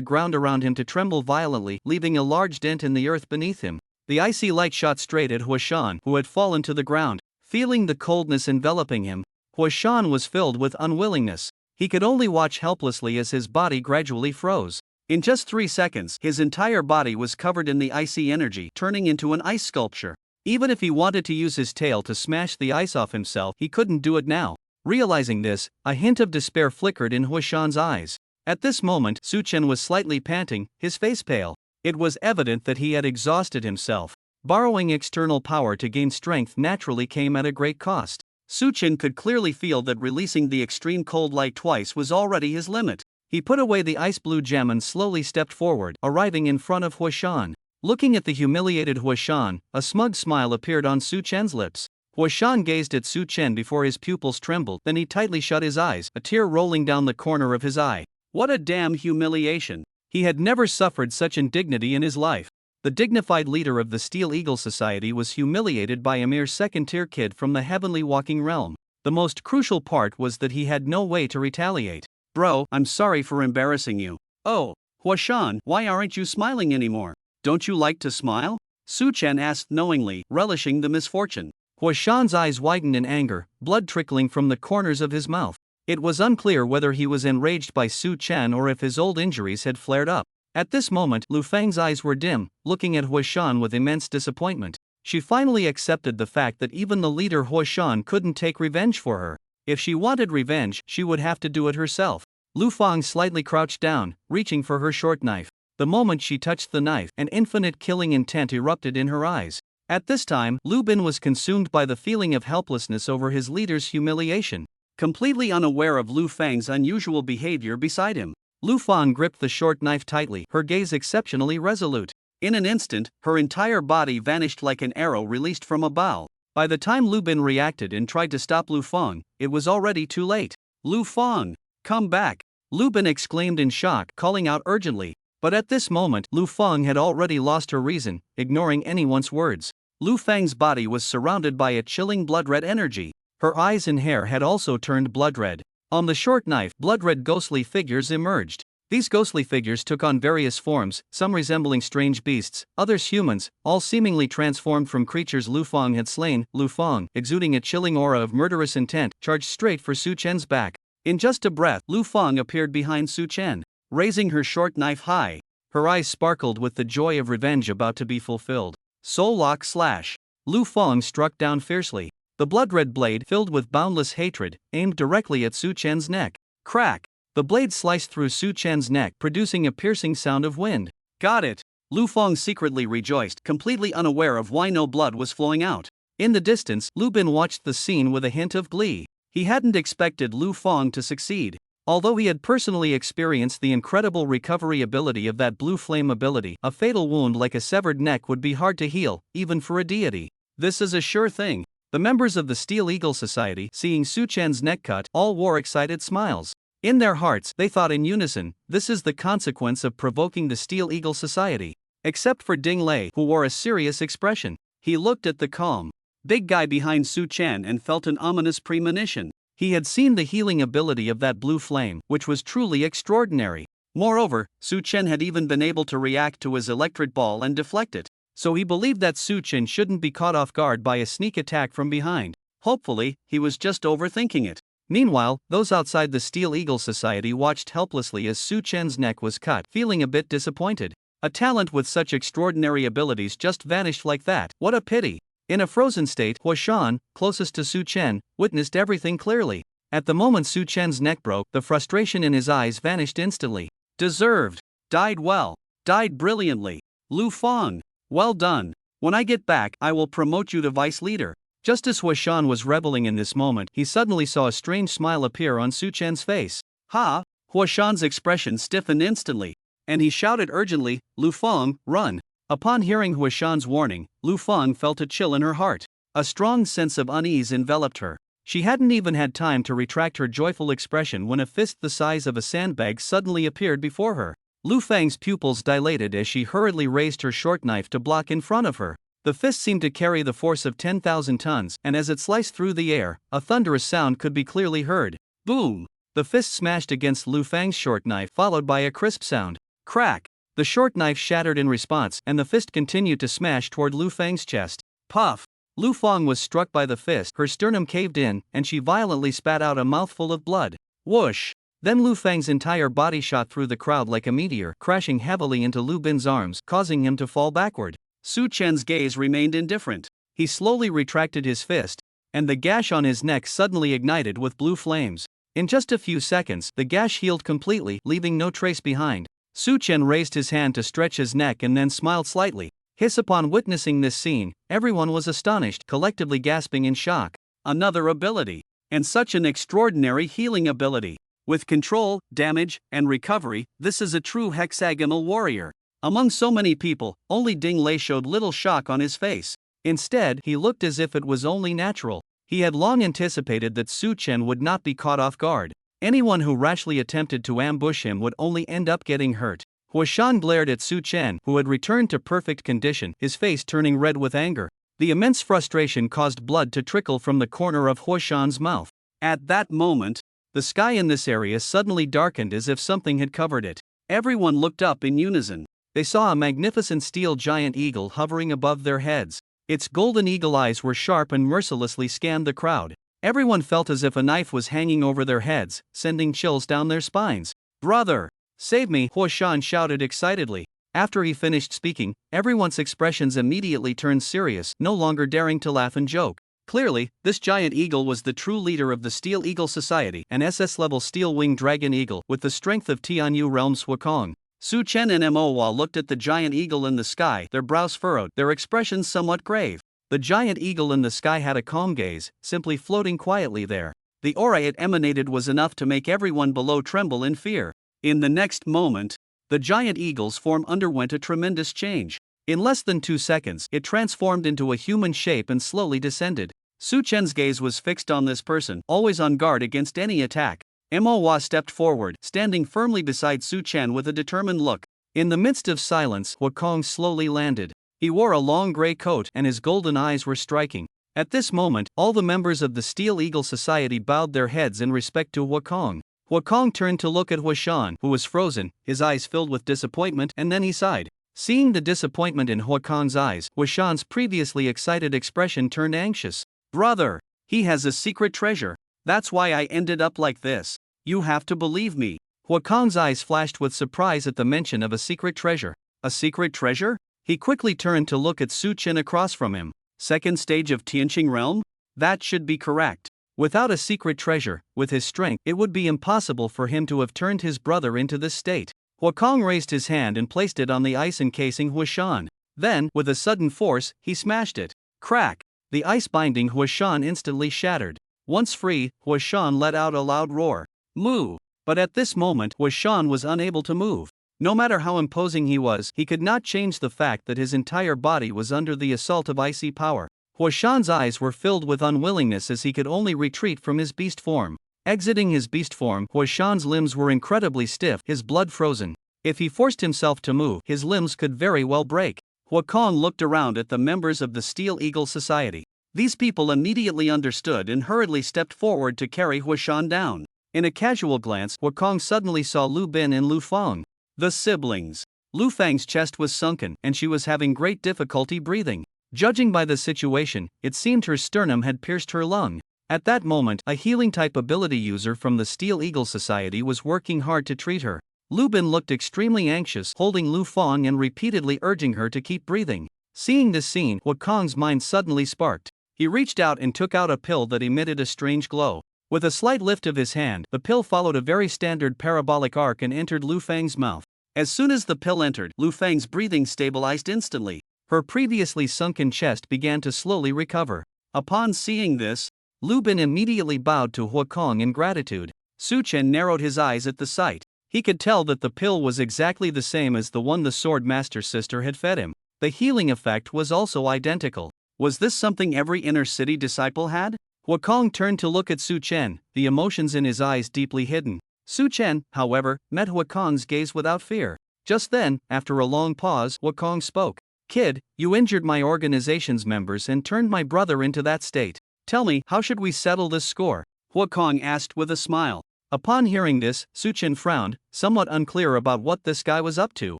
ground around him to tremble violently, leaving a large dent in the earth beneath him. The icy light shot straight at Huashan, who had fallen to the ground. Feeling the coldness enveloping him, Huashan was filled with unwillingness. He could only watch helplessly as his body gradually froze. In just 3 seconds, his entire body was covered in the icy energy, turning into an ice sculpture. Even if he wanted to use his tail to smash the ice off himself, he couldn't do it now. Realizing this, a hint of despair flickered in Huashan's eyes. At this moment, Su Chen was slightly panting, his face pale. It was evident that he had exhausted himself. Borrowing external power to gain strength naturally came at a great cost. Su Chen could clearly feel that releasing the extreme cold light twice was already his limit. He put away the ice blue gem and slowly stepped forward, arriving in front of Huashan. Looking at the humiliated Huashan, a smug smile appeared on Su Chen's lips. Huashan gazed at Su Chen before his pupils trembled, then he tightly shut his eyes, a tear rolling down the corner of his eye. What a damn humiliation! He had never suffered such indignity in his life. The dignified leader of the Steel Eagle Society was humiliated by a mere second-tier kid from the heavenly walking realm. The most crucial part was that he had no way to retaliate. Bro, I'm sorry for embarrassing you. Oh, Huashan, why aren't you smiling anymore? Don't you like to smile? Su Chen asked knowingly, relishing the misfortune. Huashan's eyes widened in anger, blood trickling from the corners of his mouth. It was unclear whether he was enraged by Su Chen or if his old injuries had flared up. At this moment, Lu Feng's eyes were dim, looking at Huashan with immense disappointment. She finally accepted the fact that even the leader Huashan couldn't take revenge for her. If she wanted revenge, she would have to do it herself. Lu Feng slightly crouched down, reaching for her short knife. The moment she touched the knife, an infinite killing intent erupted in her eyes. At this time, Lu Bin was consumed by the feeling of helplessness over his leader's humiliation. Completely unaware of Lu Fang's unusual behavior beside him, Lu Fang gripped the short knife tightly, her gaze exceptionally resolute. In an instant, her entire body vanished like an arrow released from a bow. By the time Lu Bin reacted and tried to stop Lu Fang, it was already too late. Lu Fang, come back! Lu Bin exclaimed in shock, calling out urgently. But at this moment, Lu Fang had already lost her reason, ignoring anyone's words. Lu Fang's body was surrounded by a chilling blood-red energy. Her eyes and hair had also turned blood-red. On the short knife, blood-red ghostly figures emerged. These ghostly figures took on various forms, some resembling strange beasts, others humans, all seemingly transformed from creatures Lu Fang had slain. Lu Fang, exuding a chilling aura of murderous intent, charged straight for Su Chen's back. In just a breath, Lu Fang appeared behind Su Chen. Raising her short knife high, her eyes sparkled with the joy of revenge about to be fulfilled. Soul Lock Slash. Lu Fang struck down fiercely. The blood-red blade, filled with boundless hatred, aimed directly at Su Chen's neck. Crack! The blade sliced through Su Chen's neck, producing a piercing sound of wind. Got it! Lu Fang secretly rejoiced, completely unaware of why no blood was flowing out. In the distance, Lu Bin watched the scene with a hint of glee. He hadn't expected Lu Fang to succeed. Although he had personally experienced the incredible recovery ability of that blue flame ability, a fatal wound like a severed neck would be hard to heal, even for a deity. This is a sure thing. The members of the Steel Eagle Society, seeing Su Chen's neck cut, all wore excited smiles. In their hearts, they thought in unison, this is the consequence of provoking the Steel Eagle Society. Except for Ding Lei, who wore a serious expression. He looked at the calm, big guy behind Su Chen and felt an ominous premonition. He had seen the healing ability of that blue flame, which was truly extraordinary. Moreover, Su Chen had even been able to react to his electric ball and deflect it. So he believed that Su Chen shouldn't be caught off guard by a sneak attack from behind. Hopefully, he was just overthinking it. Meanwhile, those outside the Steel Eagle Society watched helplessly as Su Chen's neck was cut, feeling a bit disappointed. A talent with such extraordinary abilities just vanished like that. What a pity! In a frozen state, Huashan, closest to Su Chen, witnessed everything clearly. At the moment Su Chen's neck broke, the frustration in his eyes vanished instantly. Deserved. Died well. Died brilliantly. Lu Fang. Well done. When I get back, I will promote you to vice leader. Just as Huashan was reveling in this moment, he suddenly saw a strange smile appear on Su Chen's face. Ha! Huashan's expression stiffened instantly, and he shouted urgently, Lu Fang, run! Upon hearing Huashan's warning, Lu Fang felt a chill in her heart. A strong sense of unease enveloped her. She hadn't even had time to retract her joyful expression when a fist the size of a sandbag suddenly appeared before her. Lu Fang's pupils dilated as she hurriedly raised her short knife to block in front of her. The fist seemed to carry the force of 10,000 tons, and as it sliced through the air, a thunderous sound could be clearly heard. Boom! The fist smashed against Lu Fang's short knife, followed by a crisp sound. Crack! The short knife shattered in response, and the fist continued to smash toward Lu Fang's chest. Puff! Lu Fang was struck by the fist, her sternum caved in, and she violently spat out a mouthful of blood. Whoosh! Then Lu Fang's entire body shot through the crowd like a meteor, crashing heavily into Lu Bin's arms, causing him to fall backward. Su Chen's gaze remained indifferent. He slowly retracted his fist, and the gash on his neck suddenly ignited with blue flames. In just a few seconds, the gash healed completely, leaving no trace behind. Su Chen raised his hand to stretch his neck and then smiled slightly. Upon witnessing this scene, everyone was astonished, collectively gasping in shock. Another ability. And such an extraordinary healing ability. With control, damage, and recovery, this is a true hexagonal warrior. Among so many people, only Ding Lei showed little shock on his face. Instead, he looked as if it was only natural. He had long anticipated that Su Chen would not be caught off guard. Anyone who rashly attempted to ambush him would only end up getting hurt. Huashan glared at Su Chen, who had returned to perfect condition, his face turning red with anger. The immense frustration caused blood to trickle from the corner of Huashan's mouth. At that moment, the sky in this area suddenly darkened as if something had covered it. Everyone looked up in unison. They saw a magnificent steel giant eagle hovering above their heads. Its golden eagle eyes were sharp and mercilessly scanned the crowd. Everyone felt as if a knife was hanging over their heads, sending chills down their spines. Brother! Save me! Huashan shouted excitedly. After he finished speaking, everyone's expressions immediately turned serious, no longer daring to laugh and joke. Clearly, this giant eagle was the true leader of the Steel Eagle Society, an SS-level steel-winged dragon eagle with the strength of Tianyu Realm's Wukong. Su Chen and Mo Hua looked at the giant eagle in the sky, their brows furrowed, their expressions somewhat grave. The giant eagle in the sky had a calm gaze, simply floating quietly there. The aura it emanated was enough to make everyone below tremble in fear. In the next moment, the giant eagle's form underwent a tremendous change. In less than 2 seconds, it transformed into a human shape and slowly descended. Su Chen's gaze was fixed on this person, always on guard against any attack. Mo Hua stepped forward, standing firmly beside Su Chen with a determined look. In the midst of silence, Wukong slowly landed. He wore a long gray coat and his golden eyes were striking. At this moment, all the members of the Steel Eagle Society bowed their heads in respect to Wukong. Wukong turned to look at Huashan, who was frozen, his eyes filled with disappointment, and then he sighed. Seeing the disappointment in Wukong's eyes, Huashan's previously excited expression turned anxious. Brother, he has a secret treasure. That's why I ended up like this. You have to believe me. Wukong's eyes flashed with surprise at the mention of a secret treasure. A secret treasure? He quickly turned to look at Su Chen across from him. Second stage of Tianqing realm? That should be correct. Without a secret treasure, with his strength, it would be impossible for him to have turned his brother into this state. Wukong raised his hand and placed it on the ice encasing Huashan. Then, with a sudden force, he smashed it. Crack! The ice binding Huashan instantly shattered. Once free, Huashan let out a loud roar. Moo! But at this moment, Huashan was unable to move. No matter how imposing he was, he could not change the fact that his entire body was under the assault of icy power. Huashan's eyes were filled with unwillingness as he could only retreat from his beast form. Exiting his beast form, Huashan's limbs were incredibly stiff, his blood frozen. If he forced himself to move, his limbs could very well break. Wukong looked around at the members of the Steel Eagle Society. These people immediately understood and hurriedly stepped forward to carry Huashan down. In a casual glance, Wukong suddenly saw Lu Bin and Lu Fang, the siblings. Lu Fang's chest was sunken, and she was having great difficulty breathing. Judging by the situation, it seemed her sternum had pierced her lung. At that moment, a healing-type ability user from the Steel Eagle Society was working hard to treat her. Lu Bin looked extremely anxious, holding Lu Fang and repeatedly urging her to keep breathing. Seeing this scene, Wukong's mind suddenly sparked. He reached out and took out a pill that emitted a strange glow. With a slight lift of his hand, the pill followed a very standard parabolic arc and entered Lu Fang's mouth. As soon as the pill entered, Lu Fang's breathing stabilized instantly. Her previously sunken chest began to slowly recover. Upon seeing this, Lu Bin immediately bowed to Wukong in gratitude. Su Chen narrowed his eyes at the sight. He could tell that the pill was exactly the same as the one the Sword Master's sister had fed him. The healing effect was also identical. Was this something every inner city disciple had? Wukong turned to look at Su Chen, the emotions in his eyes deeply hidden. Su Chen, however, met Wukong's gaze without fear. Just then, after a long pause, Wukong spoke. Kid, you injured my organization's members and turned my brother into that state. Tell me, how should we settle this score? Wukong asked with a smile. Upon hearing this, Su Chen frowned, somewhat unclear about what this guy was up to.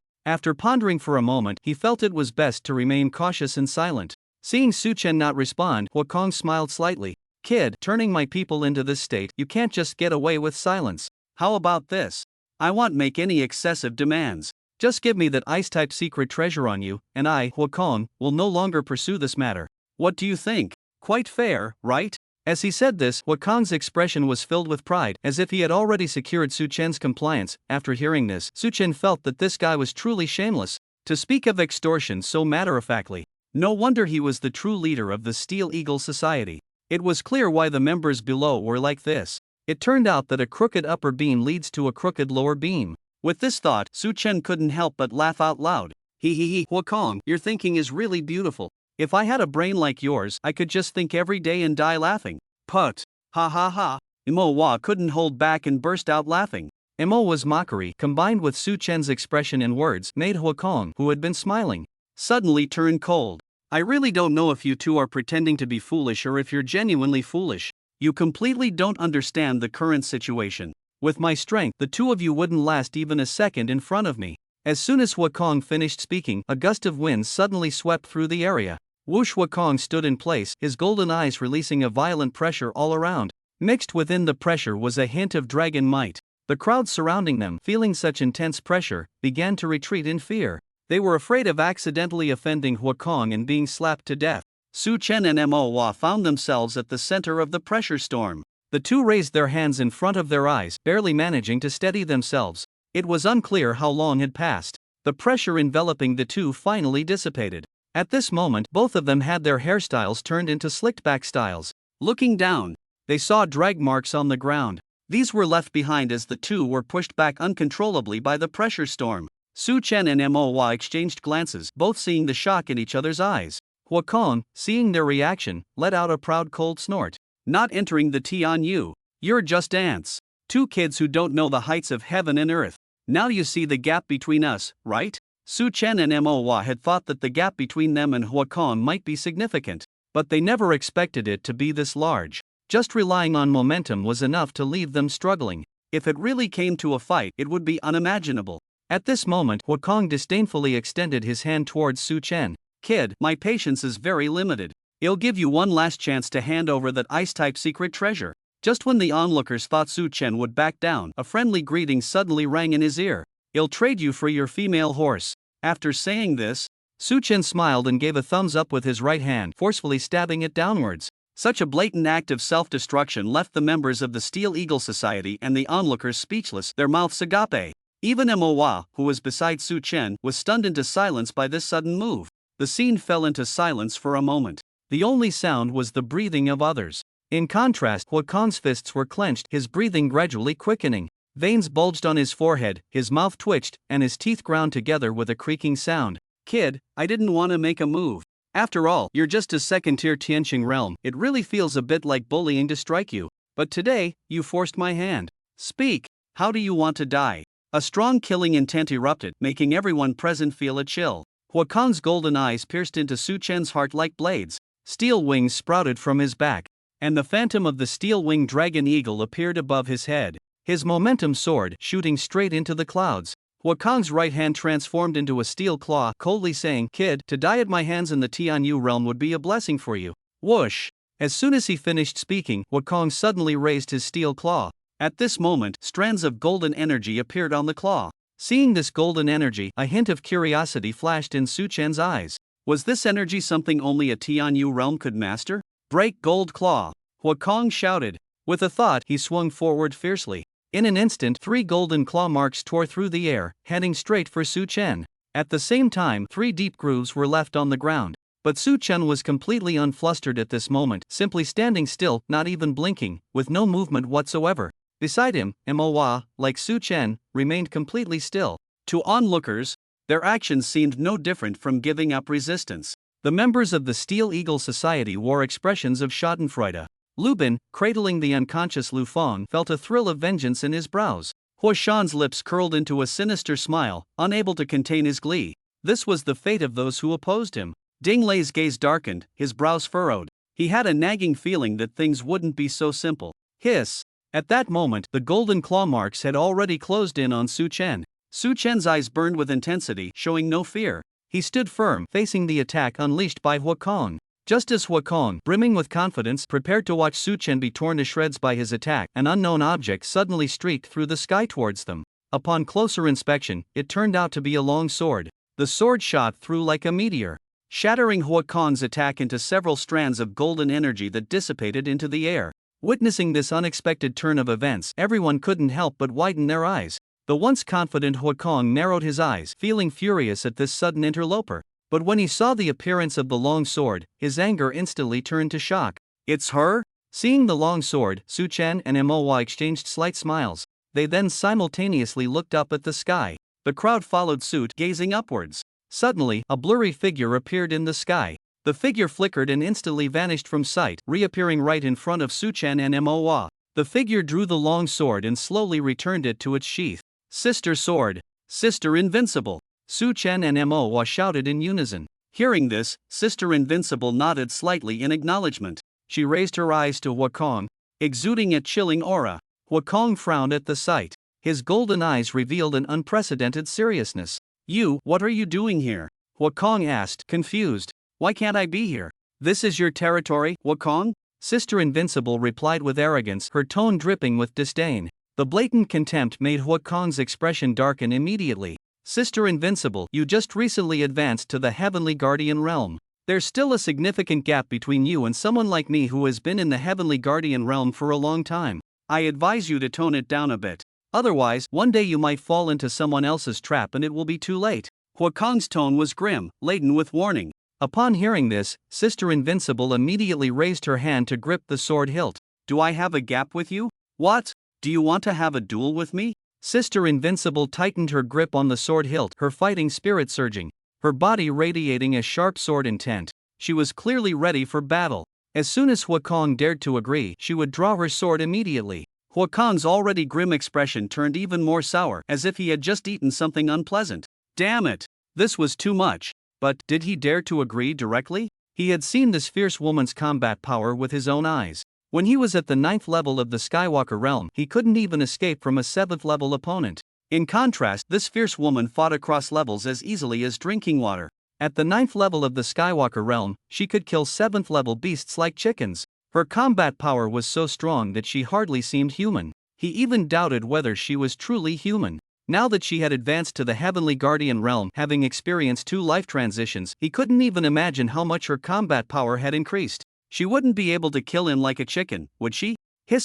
After pondering for a moment, he felt it was best to remain cautious and silent. Seeing Su Chen not respond, Wukong smiled slightly. Kid, turning my people into this state, you can't just get away with silence. How about this? I won't make any excessive demands. Just give me that ice-type secret treasure on you, and I, Wukong, will no longer pursue this matter. What do you think? Quite fair, right? As he said this, Wukong's expression was filled with pride, as if he had already secured Su Chen's compliance. After hearing this, Su Chen felt that this guy was truly shameless. To speak of extortion so matter-of-factly. No wonder he was the true leader of the Steel Eagle Society. It was clear why the members below were like this. It turned out that a crooked upper beam leads to a crooked lower beam. With this thought, Su Chen couldn't help but laugh out loud. He, Wukong, your thinking is really beautiful. If I had a brain like yours, I could just think every day and die laughing. Put. Ha ha ha. Mo Hua couldn't hold back and burst out laughing. Mo's mockery, combined with Su Chen's expression and words, made Wukong, who had been smiling, suddenly turn cold. I really don't know if you two are pretending to be foolish or if you're genuinely foolish. You completely don't understand the current situation. With my strength, the two of you wouldn't last even a second in front of me. As soon as Wukong finished speaking, a gust of wind suddenly swept through the area. Whoosh! Wukong stood in place, his golden eyes releasing a violent pressure all around. Mixed within the pressure was a hint of dragon might. The crowd surrounding them, feeling such intense pressure, began to retreat in fear. They were afraid of accidentally offending Wukong and being slapped to death. Su Chen and Mo Hua found themselves at the center of the pressure storm. The two raised their hands in front of their eyes, barely managing to steady themselves. It was unclear how long had passed. The pressure enveloping the two finally dissipated. At this moment, both of them had their hairstyles turned into slicked-back styles. Looking down, they saw drag marks on the ground. These were left behind as the two were pushed back uncontrollably by the pressure storm. Su Chen and Moa exchanged glances, both seeing the shock in each other's eyes. Huakong, seeing their reaction, let out a proud cold snort. Not entering the Tianyu. You're just ants. Two kids who don't know the heights of heaven and earth. Now you see the gap between us, right? Su Chen and Moa had thought that the gap between them and Huakong might be significant, but they never expected it to be this large. Just relying on momentum was enough to leave them struggling. If it really came to a fight, it would be unimaginable. At this moment, Huakong disdainfully extended his hand towards Su Chen. Kid, my patience is very limited. I'll give you one last chance to hand over that ice-type secret treasure. Just when the onlookers thought Su Chen would back down, a friendly greeting suddenly rang in his ear. I'll trade you for your female horse. After saying this, Su Chen smiled and gave a thumbs up with his right hand, forcefully stabbing it downwards. Such a blatant act of self-destruction left the members of the Steel Eagle Society and the onlookers speechless, their mouths agape. Even Moa, who was beside Su Chen, was stunned into silence by this sudden move. The scene fell into silence for a moment. The only sound was the breathing of others. In contrast, Huakong's fists were clenched, his breathing gradually quickening. Veins bulged on his forehead, his mouth twitched, and his teeth ground together with a creaking sound. Kid, I didn't want to make a move. After all, you're just a second-tier Tianqing realm. It really feels a bit like bullying to strike you. But today, you forced my hand. Speak. How do you want to die? A strong killing intent erupted, making everyone present feel a chill. Huakong's golden eyes pierced into Su Chen's heart like blades. Steel wings sprouted from his back, and the phantom of the steel-winged dragon eagle appeared above his head. His momentum soared, shooting straight into the clouds. Huakong's right hand transformed into a steel claw, coldly saying, Kid, to die at my hands in the Tianyu realm would be a blessing for you. Whoosh! As soon as he finished speaking, Huakong suddenly raised his steel claw. At this moment, strands of golden energy appeared on the claw. Seeing this golden energy, a hint of curiosity flashed in Su Chen's eyes. Was this energy something only a Tianyu realm could master? Break gold claw! Huakong shouted. With a thought, he swung forward fiercely. In an instant, 3 golden claw marks tore through the air, heading straight for Su Chen. At the same time, 3 deep grooves were left on the ground. But Su Chen was completely unflustered at this moment, simply standing still, not even blinking, with no movement whatsoever. Beside him, Moa, like Su Chen, remained completely still. To onlookers, their actions seemed no different from giving up resistance. The members of the Steel Eagle Society wore expressions of schadenfreude. Lubin, cradling the unconscious Lu Feng, felt a thrill of vengeance in his brows. Huashan's lips curled into a sinister smile, unable to contain his glee. This was the fate of those who opposed him. Ding Lei's gaze darkened, his brows furrowed. He had a nagging feeling that things wouldn't be so simple. Hiss! At that moment, the golden claw marks had already closed in on Su Chen. Su Chen's eyes burned with intensity, showing no fear. He stood firm, facing the attack unleashed by Huakong. Just as Huakong, brimming with confidence, prepared to watch Su Chen be torn to shreds by his attack, an unknown object suddenly streaked through the sky towards them. Upon closer inspection, it turned out to be a long sword. The sword shot through like a meteor, shattering Huakong's attack into several strands of golden energy that dissipated into the air. Witnessing this unexpected turn of events, everyone couldn't help but widen their eyes. The once confident Huakong narrowed his eyes, feeling furious at this sudden interloper. But when he saw the appearance of the long sword, his anger instantly turned to shock. It's her? Seeing the long sword, Su Chen and Moa exchanged slight smiles. They then simultaneously looked up at the sky. The crowd followed suit, gazing upwards. Suddenly, a blurry figure appeared in the sky. The figure flickered and instantly vanished from sight, reappearing right in front of Su Chen and Moa. The figure drew the long sword and slowly returned it to its sheath. Sister Sword! Sister Invincible! Su Chen and Moa shouted in unison. Hearing this, Sister Invincible nodded slightly in acknowledgement. She raised her eyes to Huakong, exuding a chilling aura. Huakong frowned at the sight. His golden eyes revealed an unprecedented seriousness. You, what are you doing here? Huakong asked, confused. Why can't I be here? This is your territory, Huakong? Sister Invincible replied with arrogance, her tone dripping with disdain. The blatant contempt made Huakong's expression darken immediately. Sister Invincible, you just recently advanced to the Heavenly Guardian realm. There's still a significant gap between you and someone like me who has been in the Heavenly Guardian realm for a long time. I advise you to tone it down a bit. Otherwise, one day you might fall into someone else's trap and it will be too late. Huakong's tone was grim, laden with warning. Upon hearing this, Sister Invincible immediately raised her hand to grip the sword hilt. Do I have a gap with you? What? Do you want to have a duel with me? Sister Invincible tightened her grip on the sword hilt, her fighting spirit surging, her body radiating a sharp sword intent. She was clearly ready for battle. As soon as Huakong dared to agree, she would draw her sword immediately. Huakong's already grim expression turned even more sour, as if he had just eaten something unpleasant. Damn it! This was too much. But did he dare to agree directly? He had seen this fierce woman's combat power with his own eyes. When he was at the 9th level of the Skywalker realm, he couldn't even escape from a 7th level opponent. In contrast, this fierce woman fought across levels as easily as drinking water. At the 9th level of the Skywalker realm, she could kill 7th level beasts like chickens. Her combat power was so strong that she hardly seemed human. He even doubted whether she was truly human. Now that she had advanced to the Heavenly Guardian realm, having experienced 2 life transitions, he couldn't even imagine how much her combat power had increased. She wouldn't be able to kill him like a chicken, would she?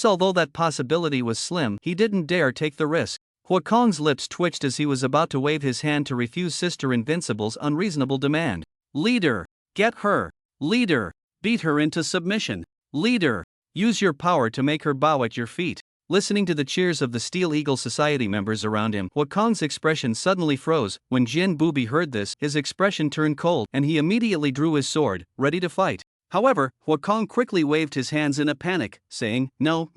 Although that possibility was slim, he didn't dare take the risk. Huakong's lips twitched as he was about to wave his hand to refuse Sister Invincible's unreasonable demand. Leader! Get her! Leader! Beat her into submission! Leader! Use your power to make her bow at your feet! Listening to the cheers of the Steel Eagle Society members around him, Huakong's expression suddenly froze. When Jian Bubi heard this, his expression turned cold, and he immediately drew his sword, ready to fight. However, Huakong quickly waved his hands in a panic, saying, No,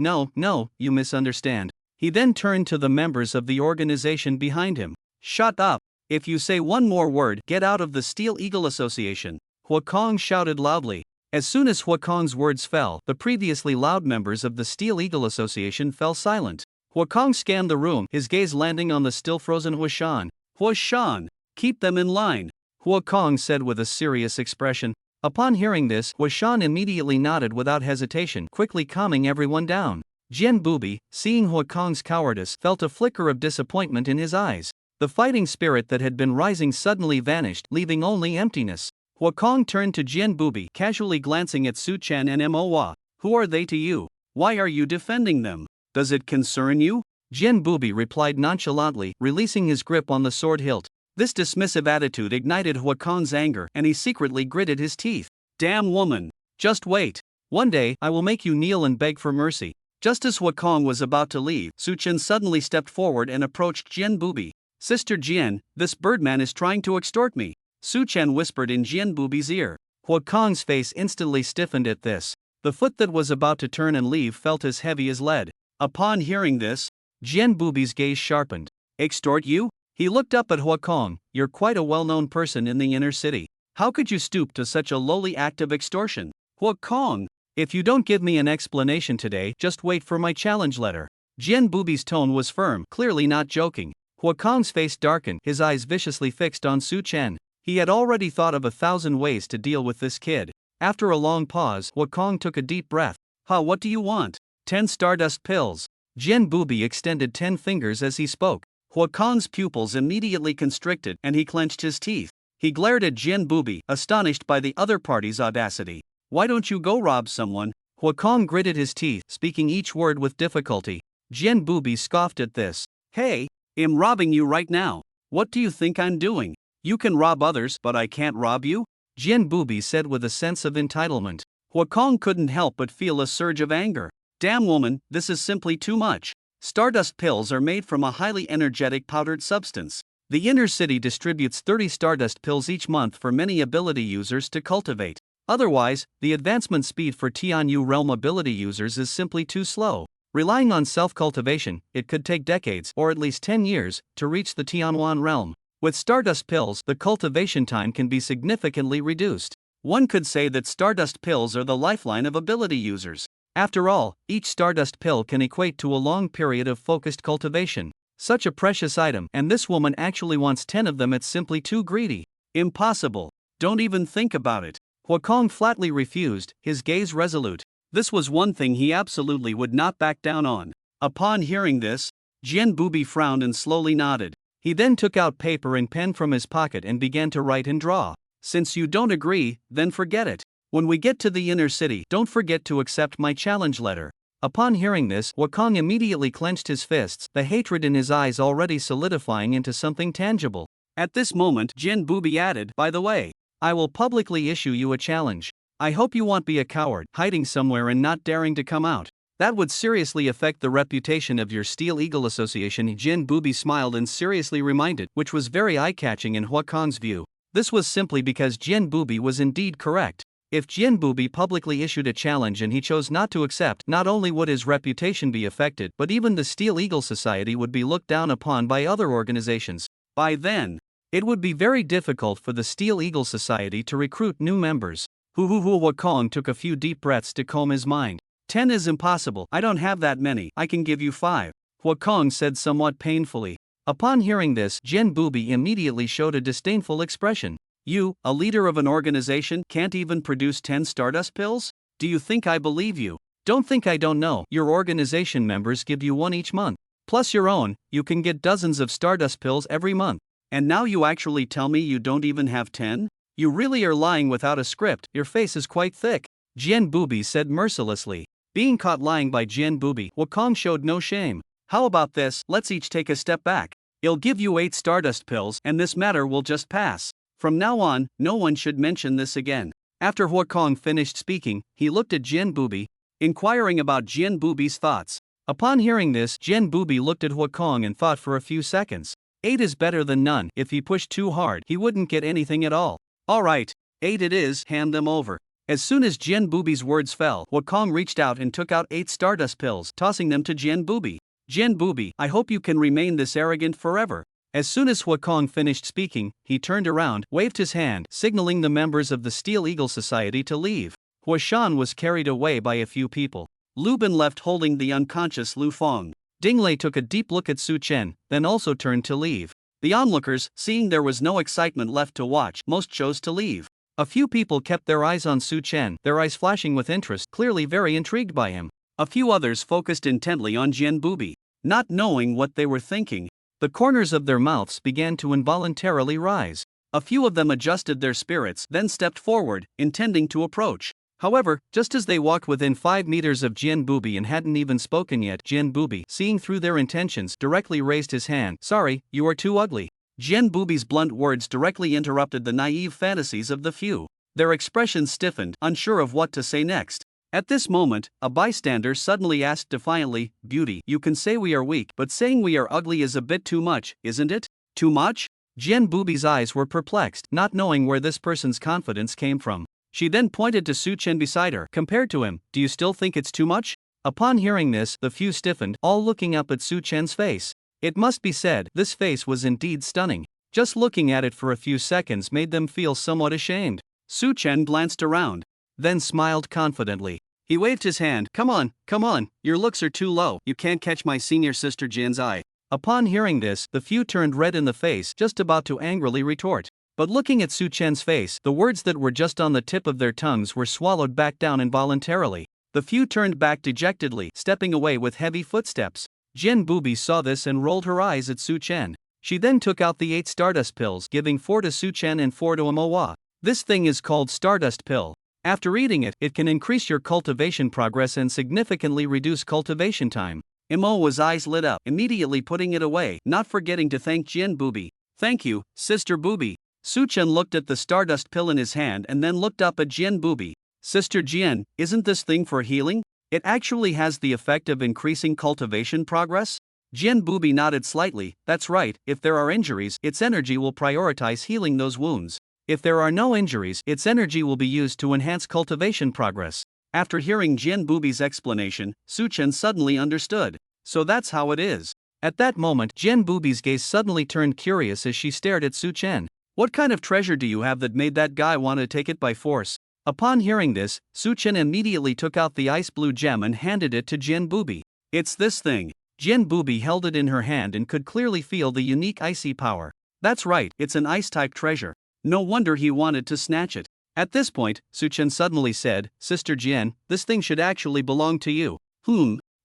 you misunderstand. He then turned to the members of the organization behind him. Shut up! If you say one more word, get out of the Steel Eagle Association! Huakong shouted loudly. As soon as Huakong's words fell, the previously loud members of the Steel Eagle Association fell silent. Huakong scanned the room, his gaze landing on the still frozen Huashan. Huashan! Keep them in line! Huakong said with a serious expression. Upon hearing this, Huashan immediately nodded without hesitation, quickly calming everyone down. Jian Bubi, seeing Huakong's cowardice, felt a flicker of disappointment in his eyes. The fighting spirit that had been rising suddenly vanished, leaving only emptiness. Huakong turned to Jian Bubi, casually glancing at Su Chen and Manhwa. Who are they to you? Why are you defending them? Does it concern you? Jian Bubi replied nonchalantly, releasing his grip on the sword hilt. This dismissive attitude ignited Huakong's anger, and he secretly gritted his teeth. Damn woman! Just wait. One day, I will make you kneel and beg for mercy. Just as Huakong was about to leave, Su Chen suddenly stepped forward and approached Jian Bubi. Sister Jian, this birdman is trying to extort me. Su Chen whispered in Jian Bubi's ear. Huakong's face instantly stiffened at this. The foot that was about to turn and leave felt as heavy as lead. Upon hearing this, Jian Bubi's gaze sharpened. Extort you? He looked up at Huakong. You're quite a well-known person in the inner city. How could you stoop to such a lowly act of extortion? Huakong! If you don't give me an explanation today, just wait for my challenge letter. Jian Bubi's tone was firm, clearly not joking. Huakong's face darkened, his eyes viciously fixed on Su Chen. He had already thought of 1,000 ways to deal with this kid. After a long pause, Huakong took a deep breath. What do you want? 10 Stardust pills. Jian Bubi extended 10 fingers as he spoke. Huakong's pupils immediately constricted, and he clenched his teeth. He glared at Jian Bubi, astonished by the other party's audacity. Why don't you go rob someone? Huakong gritted his teeth, speaking each word with difficulty. Jian Bubi scoffed at this. Hey, I'm robbing you right now. What do you think I'm doing? You can rob others, but I can't rob you? Jian Bubi said with a sense of entitlement. Huakong couldn't help but feel a surge of anger. Damn woman, this is simply too much. Stardust pills are made from a highly energetic powdered substance. The inner city distributes 30 Stardust pills each month for many ability users to cultivate. Otherwise, the advancement speed for Tianyu realm ability users is simply too slow. Relying on self-cultivation, it could take decades, or at least 10 years, to reach the Tianwan realm. With Stardust pills, the cultivation time can be significantly reduced. One could say that Stardust pills are the lifeline of ability users. After all, each Stardust pill can equate to a long period of focused cultivation. Such a precious item, and this woman actually wants 10 of them. It's simply too greedy. Impossible. Don't even think about it. Huakong flatly refused, his gaze resolute. This was one thing he absolutely would not back down on. Upon hearing this, Jian Bubi frowned and slowly nodded. He then took out paper and pen from his pocket and began to write and draw. Since you don't agree, then forget it. When we get to the inner city, don't forget to accept my challenge letter. Upon hearing this, Wakong immediately clenched his fists, the hatred in his eyes already solidifying into something tangible. At this moment, Jin Booby added, "By the way, I will publicly issue you a challenge. I hope you won't be a coward, hiding somewhere and not daring to come out. That would seriously affect the reputation of your Steel Eagle Association." Jin Booby smiled and seriously reminded, which was very eye-catching in Huakong's view. This was simply because Jin Booby was indeed correct. If Jin Booby publicly issued a challenge and he chose not to accept, not only would his reputation be affected, but even the Steel Eagle Society would be looked down upon by other organizations. By then, it would be very difficult for the Steel Eagle Society to recruit new members. Wakong took a few deep breaths to calm his mind. 10 is impossible, I don't have that many, I can give you 5. Wakong said somewhat painfully. Upon hearing this, Jin Booby immediately showed a disdainful expression. You, a leader of an organization, can't even produce 10 Stardust pills? Do you think I believe you? Don't think I don't know. Your organization members give you 1 each month. Plus your own, you can get dozens of Stardust pills every month. And now you actually tell me you don't even have 10? You really are lying without a script, your face is quite thick. Jin Booby said mercilessly. Being caught lying by Jin Booby, Wakong showed no shame. How about this, let's each take a step back. I'll give you 8 Stardust pills and this matter will just pass. From now on, no one should mention this again. After Wakong finished speaking, he looked at Jin Booby, inquiring about Jin Booby's thoughts. Upon hearing this, Jin Booby looked at Wakong and thought for a few seconds. 8 is better than none. If he pushed too hard, he wouldn't get anything at all. Alright, 8 it is, hand them over. As soon as Jin Booby's words fell, Wakong reached out and took out 8 Stardust pills, tossing them to Jin Booby. Jin Booby, I hope you can remain this arrogant forever. As soon as Wakong finished speaking, he turned around, waved his hand, signaling the members of the Steel Eagle Society to leave. Huashan was carried away by a few people. Lu Bin left holding the unconscious Lu Feng. Dinglei took a deep look at Su Chen, then also turned to leave. The onlookers, seeing there was no excitement left to watch, most chose to leave. A few people kept their eyes on Su Chen, their eyes flashing with interest, clearly very intrigued by him. A few others focused intently on Jin Booby. Not knowing what they were thinking, the corners of their mouths began to involuntarily rise. A few of them adjusted their spirits, then stepped forward, intending to approach. However, just as they walked within 5 meters of Jin Booby and hadn't even spoken yet, Jin Booby, seeing through their intentions, directly raised his hand. Sorry, you are too ugly. Jin Booby's blunt words directly interrupted the naive fantasies of the few. Their expressions stiffened, unsure of what to say next. At this moment, a bystander suddenly asked defiantly, Beauty, you can say we are weak, but saying we are ugly is a bit too much, isn't it? Too much? Jin Booby's eyes were perplexed, not knowing where this person's confidence came from. She then pointed to Su Chen beside her. Compared to him, do you still think it's too much? Upon hearing this, the few stiffened, all looking up at Su Chen's face. It must be said, this face was indeed stunning. Just looking at it for a few seconds made them feel somewhat ashamed. Su Chen glanced around, then smiled confidently. He waved his hand. Come on, your looks are too low, you can't catch my senior sister Jin's eye. Upon hearing this, the few turned red in the face, just about to angrily retort. But looking at Su Chen's face, the words that were just on the tip of their tongues were swallowed back down involuntarily. The few turned back dejectedly, stepping away with heavy footsteps. Jin Booby saw this and rolled her eyes at Su Chen. She then took out the 8 Stardust pills, giving 4 to Su Chen and 4 to Manhwa. This thing is called Stardust Pill. After eating it, it can increase your cultivation progress and significantly reduce cultivation time. Manhwa's eyes lit up, immediately putting it away, not forgetting to thank Jin Booby. Thank you, Sister Booby. Su Chen looked at the Stardust Pill in his hand and then looked up at Jin Booby. Sister Jin, isn't this thing for healing? It actually has the effect of increasing cultivation progress? Jin Booby nodded slightly. That's right, if there are injuries, its energy will prioritize healing those wounds. If there are no injuries, its energy will be used to enhance cultivation progress. After hearing Jin Booby's explanation, Su Chen suddenly understood. So that's how it is. At that moment, Jin Booby's gaze suddenly turned curious as she stared at Su Chen. What kind of treasure do you have that made that guy want to take it by force? Upon hearing this, Su Chen immediately took out the ice blue gem and handed it to Jin Booby. It's this thing. Jin Booby held it in her hand and could clearly feel the unique icy power. That's right, it's an ice-type treasure. No wonder he wanted to snatch it. At this point, Su Chen suddenly said, Sister Jian, this thing should actually belong to you.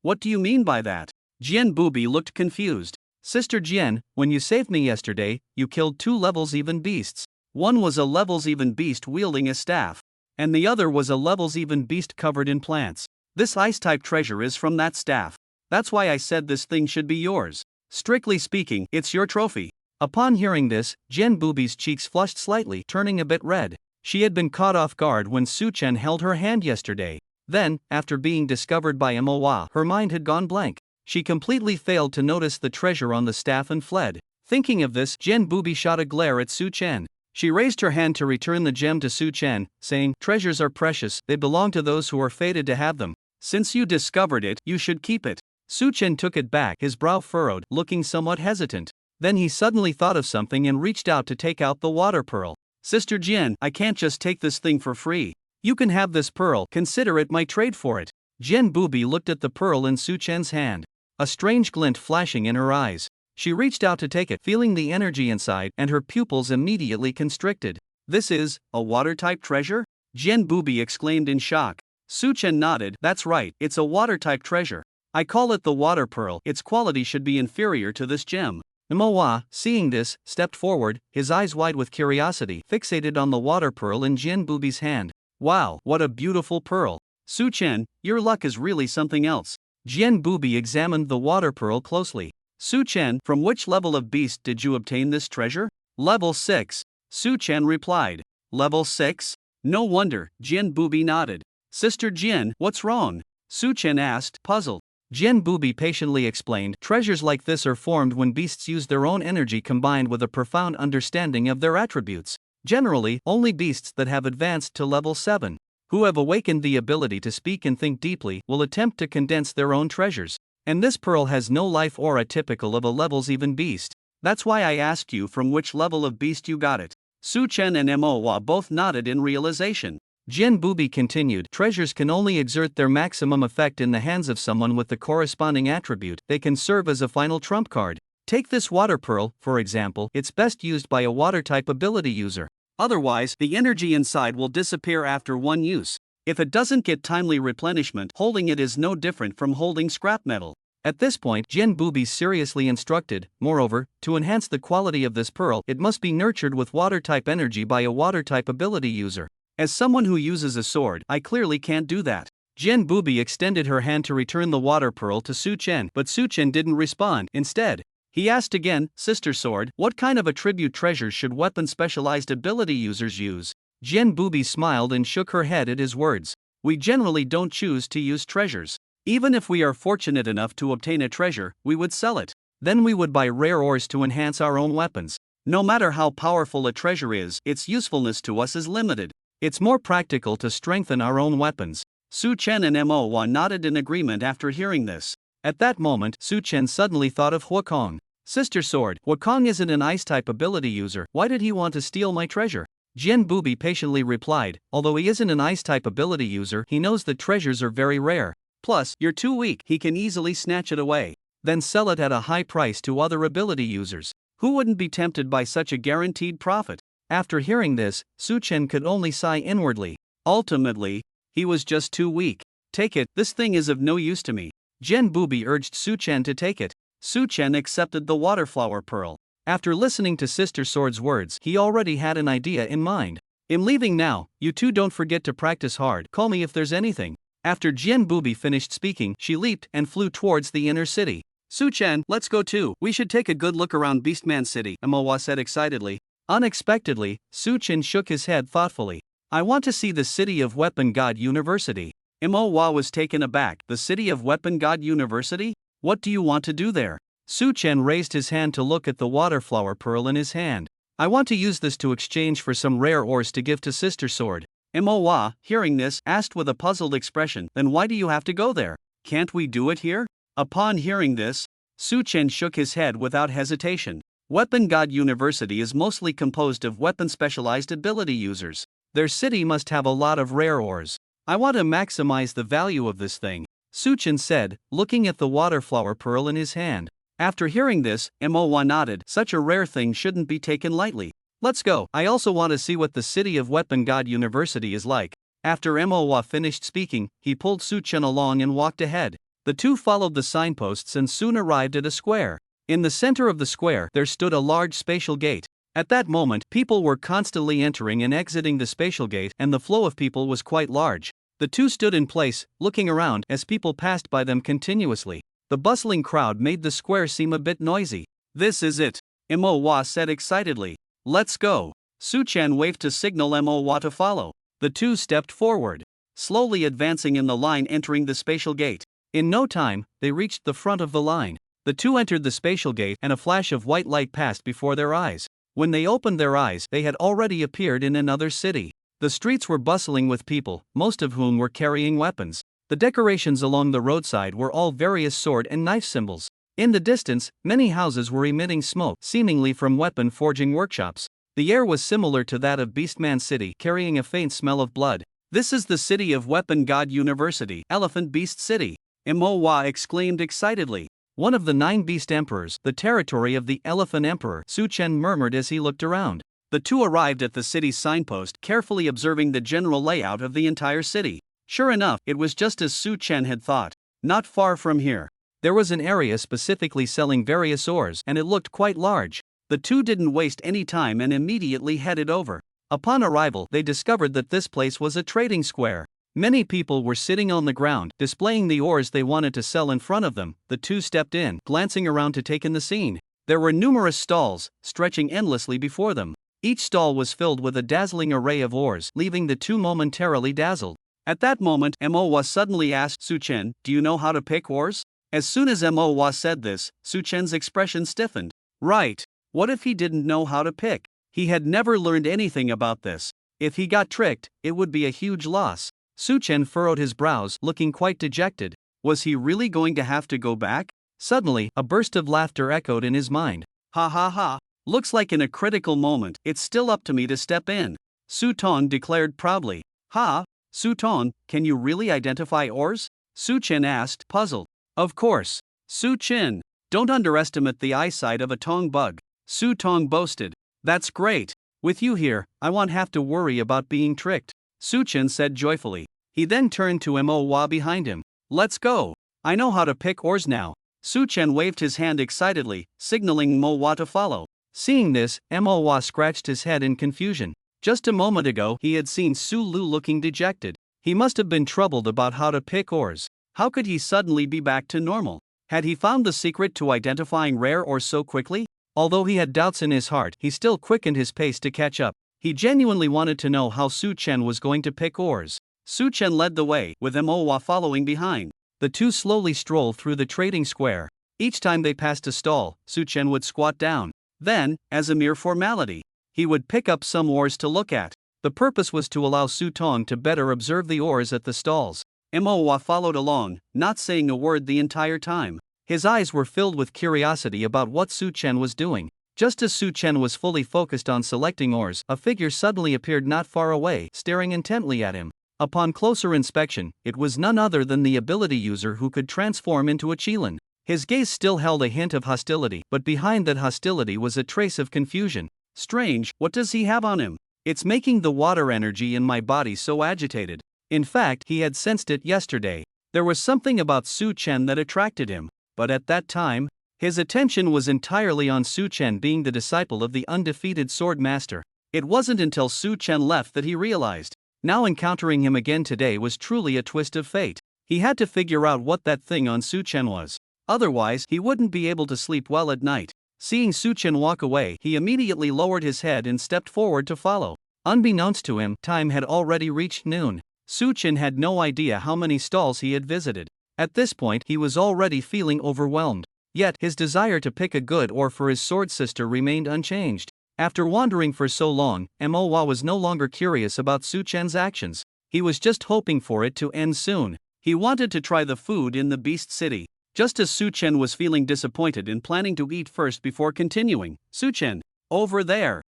What do you mean by that? Jin Booby looked confused. Sister Jian, when you saved me yesterday, you killed 2 levels even beasts. One was a levels even beast wielding a staff, and the other was a levels even beast covered in plants. This ice-type treasure is from that staff. That's why I said this thing should be yours. Strictly speaking, it's your trophy. Upon hearing this, Jen Booby's cheeks flushed slightly, turning a bit red. She had been caught off guard when Su-chen held her hand yesterday. Then, after being discovered by Manhwa, her mind had gone blank. She completely failed to notice the treasure on the staff and fled. Thinking of this, Jen Booby shot a glare at Su-chen. She raised her hand to return the gem to Su-chen, saying, "Treasures are precious, they belong to those who are fated to have them. Since you discovered it, you should keep it." Su-chen took it back, his brow furrowed, looking somewhat hesitant. Then he suddenly thought of something and reached out to take out the water pearl. "Sister Jen, I can't just take this thing for free. You can have this pearl, consider it my trade for it." Jen Booby looked at the pearl in Su-chen's hand, a strange glint flashing in her eyes. She reached out to take it, feeling the energy inside, and her pupils immediately constricted. "This is a water-type treasure?" Jen Booby exclaimed in shock. Su-chen nodded. "That's right, it's a water-type treasure. I call it the water pearl. Its quality should be inferior to this gem." Manhwa, seeing this, stepped forward, his eyes wide with curiosity, fixated on the water pearl in Jen Booby's hand. "Wow, what a beautiful pearl. Su-chen, your luck is really something else." Jen Booby examined the water pearl closely. "Su-chen, from which level of beast did you obtain this treasure?" "Level 6. Su-chen replied. "Level 6? No wonder," Jen Booby nodded. "Sister Jen, what's wrong?" Su-chen asked, puzzled. Jen Booby patiently explained, "Treasures like this are formed when beasts use their own energy combined with a profound understanding of their attributes. Generally, only beasts that have advanced to level 7, who have awakened the ability to speak and think deeply, will attempt to condense their own treasures. And this pearl has no life aura typical of a level's even beast. That's why I asked you from which level of beast you got it." Su-chen and Manhwa both nodded in realization. Jen Booby continued, "Treasures can only exert their maximum effect in the hands of someone with the corresponding attribute. They can serve as a final trump card. Take this water pearl, for example, it's best used by a water-type ability user. Otherwise, the energy inside will disappear after one use. If it doesn't get timely replenishment, holding it is no different from holding scrap metal." At this point, Jen Booby seriously instructed, "Moreover, to enhance the quality of this pearl, it must be nurtured with water-type energy by a water-type ability user. As someone who uses a sword, I clearly can't do that." Jen Booby extended her hand to return the water pearl to Su-chen, but Su-chen didn't respond. Instead, he asked again, "Sister Sword, what kind of attribute treasures should weapon-specialized ability users use?" Jen Booby smiled and shook her head at his words. "We generally don't choose to use treasures. Even if we are fortunate enough to obtain a treasure, we would sell it. Then we would buy rare ores to enhance our own weapons. No matter how powerful a treasure is, its usefulness to us is limited. It's more practical to strengthen our own weapons." Su-chen and Manhwa nodded in agreement after hearing this. At that moment, Su-chen suddenly thought of Huakong. "Sister Sword, Huakong isn't an ice-type ability user. Why did he want to steal my treasure?" Jen Booby patiently replied, "Although he isn't an ice-type ability user, he knows that treasures are very rare. Plus, you're too weak, he can easily snatch it away, then sell it at a high price to other ability users. Who wouldn't be tempted by such a guaranteed profit?" After hearing this, Su-chen could only sigh inwardly. Ultimately, he was just too weak. "Take it, this thing is of no use to me." Jen Booby urged Su-chen to take it. Su-chen accepted the waterflower pearl. After listening to Sister Sword's words, he already had an idea in mind. "I'm leaving now, you two don't forget to practice hard. Call me if there's anything." After Jen Booby finished speaking, she leaped and flew towards the inner city. "Su-chen, let's go too. We should take a good look around Beastman City," Manhwa said excitedly. Unexpectedly, Su-chen shook his head thoughtfully. "I want to see the city of Weapon God University." Manhwa was taken aback. "The city of Weapon God University? What do you want to do there?" Su-chen raised his hand to look at the waterflower pearl in his hand. "I want to use this to exchange for some rare ores to give to Sister Sword." Manhwa, hearing this, asked with a puzzled expression, "Then why do you have to go there? Can't we do it here?" Upon hearing this, Su-chen shook his head without hesitation. Weapon God University is mostly composed of weapon-specialized ability users. Their city must have a lot of rare ores. I want to maximize the value of this thing," Su-chen said, looking at the waterflower pearl in his hand. After hearing this, Manhwa nodded. "Such a rare thing shouldn't be taken lightly. Let's go. I also want to see what the city of Weapon God University is like." After Manhwa finished speaking, he pulled Su-chen along and walked ahead. The two followed the signposts and soon arrived at a square. In the center of the square, there stood a large spatial gate. At that moment, people were constantly entering and exiting the spatial gate, and the flow of people was quite large. The two stood in place, looking around as people passed by them continuously. The bustling crowd made the square seem a bit noisy. "This is it," Manhwa said excitedly. "Let's go." Su-chan waved to signal Manhwa to follow. The two stepped forward, slowly advancing in the line entering the spatial gate. In no time, they reached the front of the line. The two entered the spatial gate and a flash of white light passed before their eyes. When they opened their eyes, they had already appeared in another city. The streets were bustling with people, most of whom were carrying weapons. The decorations along the roadside were all various sword and knife symbols. In the distance, many houses were emitting smoke, seemingly from weapon forging workshops. The air was similar to that of Beastman City, carrying a faint smell of blood. "This is the city of Weapon God University, Elephant Beast City," Manhwa exclaimed excitedly. "One of the 9 Beast Emperors, the territory of the Elephant Emperor," Su-chen murmured as he looked around. The two arrived at the city's signpost, carefully observing the general layout of the entire city. Sure enough, it was just as Su-chen had thought. Not far from here, there was an area specifically selling various ores, and it looked quite large. The two didn't waste any time and immediately headed over. Upon arrival, they discovered that this place was a trading square. Many people were sitting on the ground, displaying the ores they wanted to sell in front of them. The two stepped in, glancing around to take in the scene. There were numerous stalls, stretching endlessly before them. Each stall was filled with a dazzling array of ores, leaving the two momentarily dazzled. At that moment, Manhwa suddenly asked Su-chen, "Do you know how to pick ores?" As soon as Manhwa said this, Su-chen's expression stiffened. Right. What if he didn't know how to pick? He had never learned anything about this. If he got tricked, it would be a huge loss. Su-chen furrowed his brows, looking quite dejected. Was he really going to have to go back? Suddenly, a burst of laughter echoed in his mind. "Ha ha ha. Looks like in a critical moment, it's still up to me to step in," Su-tong declared proudly. "Ha? Su-tong, can you really identify ores?" Su-chen asked, puzzled. "Of course. Su-chen, don't underestimate the eyesight of a tong bug," Su-tong boasted. "That's great. With you here, I won't have to worry about being tricked," Su-chen said joyfully. He then turned to Manhwa behind him. "Let's go. I know how to pick ores now." Su-chen waved his hand excitedly, signaling Manhwa to follow. Seeing this, Manhwa scratched his head in confusion. Just a moment ago, he had seen Su-lu looking dejected. He must have been troubled about how to pick ores. How could he suddenly be back to normal? Had he found the secret to identifying rare ores so quickly? Although he had doubts in his heart, he still quickened his pace to catch up. He genuinely wanted to know how Su-chen was going to pick ores. Su-chen led the way, with Manhwa following behind. The two slowly strolled through the trading square. Each time they passed a stall, Su-chen would squat down. Then, as a mere formality, he would pick up some ores to look at. The purpose was to allow Su-tong to better observe the ores at the stalls. Manhwa followed along, not saying a word the entire time. His eyes were filled with curiosity about what Su-chen was doing. Just as Su-chen was fully focused on selecting ores, a figure suddenly appeared not far away, staring intently at him. Upon closer inspection, it was none other than the ability user who could transform into a Qilin. His gaze still held a hint of hostility, but behind that hostility was a trace of confusion. Strange, what does he have on him? It's making the water energy in my body so agitated. In fact, he had sensed it yesterday. There was something about Su-chen that attracted him. But at that time, his attention was entirely on Su-chen being the disciple of the undefeated sword master. It wasn't until Su-chen left that he realized. Now encountering him again today was truly a twist of fate. He had to figure out what that thing on Su-chen was. Otherwise, he wouldn't be able to sleep well at night. Seeing Su-chen walk away, he immediately lowered his head and stepped forward to follow. Unbeknownst to him, time had already reached noon. Su-chen had no idea how many stalls he had visited. At this point, he was already feeling overwhelmed. Yet, his desire to pick a good ore for his sword sister remained unchanged. After wandering for so long, Manhwa was no longer curious about Su-chen's actions. He was just hoping for it to end soon. He wanted to try the food in the Beast City. Just as Su-chen was feeling disappointed and planning to eat first before continuing, "Su-chen, over there,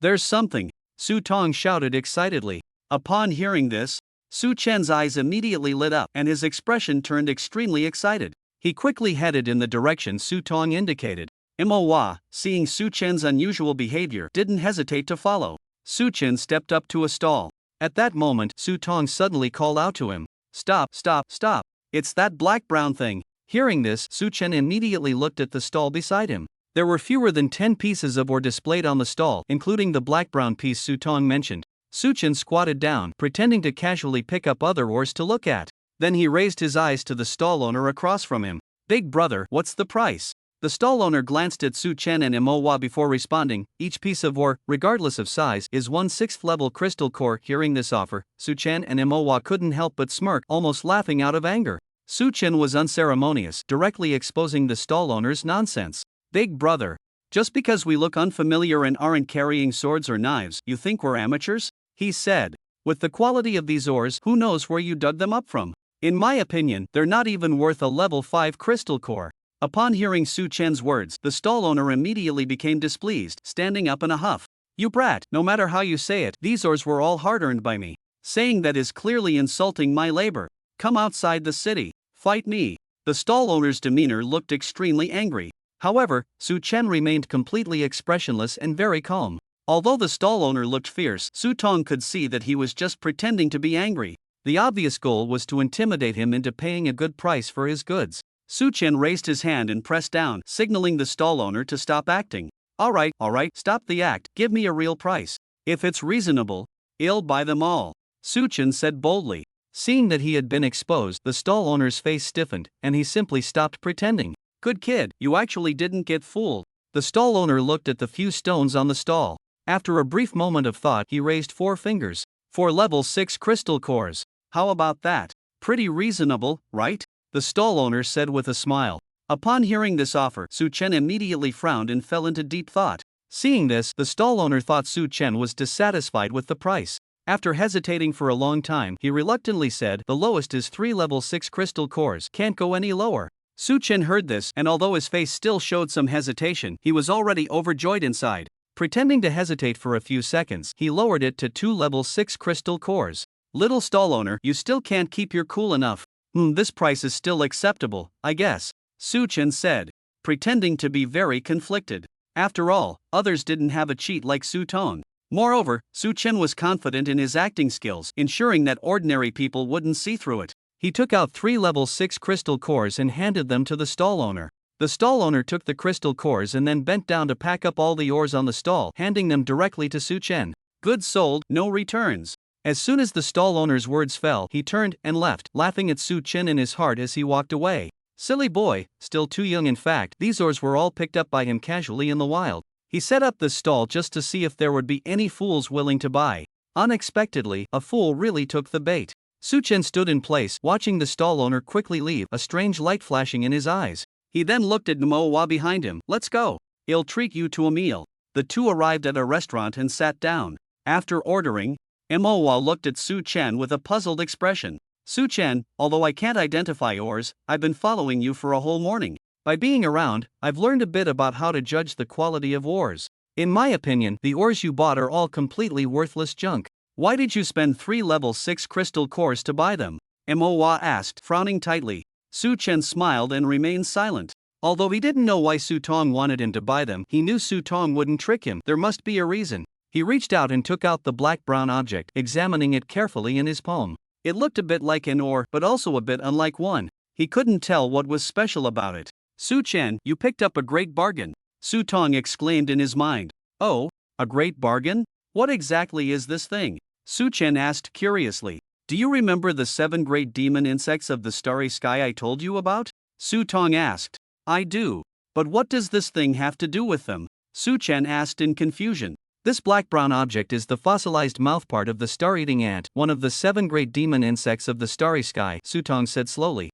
there's something," Su-tong shouted excitedly. Upon hearing this, Su-chen's eyes immediately lit up and his expression turned extremely excited. He quickly headed in the direction Su-tong indicated. Manhwa, seeing Su-chen's unusual behavior, didn't hesitate to follow. Su-chen stepped up to a stall. At that moment, Su-tong suddenly called out to him, "Stop, stop, stop. It's that black-brown thing." Hearing this, Su-chen immediately looked at the stall beside him. There were fewer than 10 pieces of ore displayed on the stall, including the black-brown piece Su-tong mentioned. Suchin squatted down, pretending to casually pick up other ores to look at. Then he raised his eyes to the stall owner across from him. "Big brother, what's the price?" The stall owner glanced at Suchen and Manhwa before responding. "Each piece of ore, regardless of size, is 1/6 level crystal core." Hearing this offer, Suchen and Manhwa couldn't help but smirk, almost laughing out of anger. Suchen was unceremonious, directly exposing the stall owner's nonsense. "Big brother, just because we look unfamiliar and aren't carrying swords or knives, you think we're amateurs?" he said. "With the quality of these ores, who knows where you dug them up from? In my opinion, they're not even worth a level 5 crystal core." Upon hearing Su Chen's words, the stall owner immediately became displeased, standing up in a huff. "You brat, no matter how you say it, these ores were all hard-earned by me. Saying that is clearly insulting my labor. Come outside the city, fight me." The stall owner's demeanor looked extremely angry. However, Su Chen remained completely expressionless and very calm. Although the stall owner looked fierce, Su Tong could see that he was just pretending to be angry. The obvious goal was to intimidate him into paying a good price for his goods. Su Chen raised his hand and pressed down, signaling the stall owner to stop acting. All right, stop the act, give me a real price. If it's reasonable, I'll buy them all," Su Chen said boldly. Seeing that he had been exposed, the stall owner's face stiffened, and he simply stopped pretending. "Good kid, you actually didn't get fooled." The stall owner looked at the few stones on the stall. After a brief moment of thought, he raised 4 fingers. 4 level 6 crystal cores. "How about that? Pretty reasonable, right?" the stall owner said with a smile. Upon hearing this offer, Su Chen immediately frowned and fell into deep thought. Seeing this, the stall owner thought Su Chen was dissatisfied with the price. After hesitating for a long time, he reluctantly said, "The lowest is 3 level 6 crystal cores, can't go any lower." Su Chen heard this, and although his face still showed some hesitation, he was already overjoyed inside. Pretending to hesitate for a few seconds, he lowered it to 2 level 6 crystal cores. "Little stall owner, you still can't keep your cool enough. This price is still acceptable, I guess," Su Chen said, pretending to be very conflicted. After all, others didn't have a cheat like Su Tong. Moreover, Su Chen was confident in his acting skills, ensuring that ordinary people wouldn't see through it. He took out 3 level 6 crystal cores and handed them to the stall owner. The stall owner took the crystal cores and then bent down to pack up all the ores on the stall, handing them directly to Su Chen. "Goods sold, no returns." As soon as the stall owner's words fell, he turned and left, laughing at Su Chen in his heart as he walked away. Silly boy, still too young. In fact, these ores were all picked up by him casually in the wild. He set up this stall just to see if there would be any fools willing to buy. Unexpectedly, a fool really took the bait. Su Chen stood in place, watching the stall owner quickly leave, a strange light flashing in his eyes. He then looked at Manhwa behind him. "Let's go. I'll treat you to a meal." The two arrived at a restaurant and sat down. After ordering, Manhwa looked at Su Chen with a puzzled expression. "Su Chen, although I can't identify ores, I've been following you for a whole morning. By being around, I've learned a bit about how to judge the quality of ores. In my opinion, the ores you bought are all completely worthless junk. Why did you spend 3 level 6 crystal cores to buy them?" Manhwa asked, frowning tightly. Su Chen smiled and remained silent. Although he didn't know why Su Tong wanted him to buy them, he knew Su Tong wouldn't trick him. There must be a reason. He reached out and took out the black-brown object, examining it carefully in his palm. It looked a bit like an ore, but also a bit unlike one. He couldn't tell what was special about it. "Su Chen, you picked up a great bargain," Su Tong exclaimed in his mind. "Oh, a great bargain? What exactly is this thing?" Su Chen asked curiously. "Do you remember the 7 great demon insects of the starry sky I told you about?" Su Tong asked. "I do. But what does this thing have to do with them?" Su Chen asked in confusion. "This black-brown object is the fossilized mouthpart of the star-eating ant, one of the 7 great demon insects of the starry sky," Su Tong said slowly.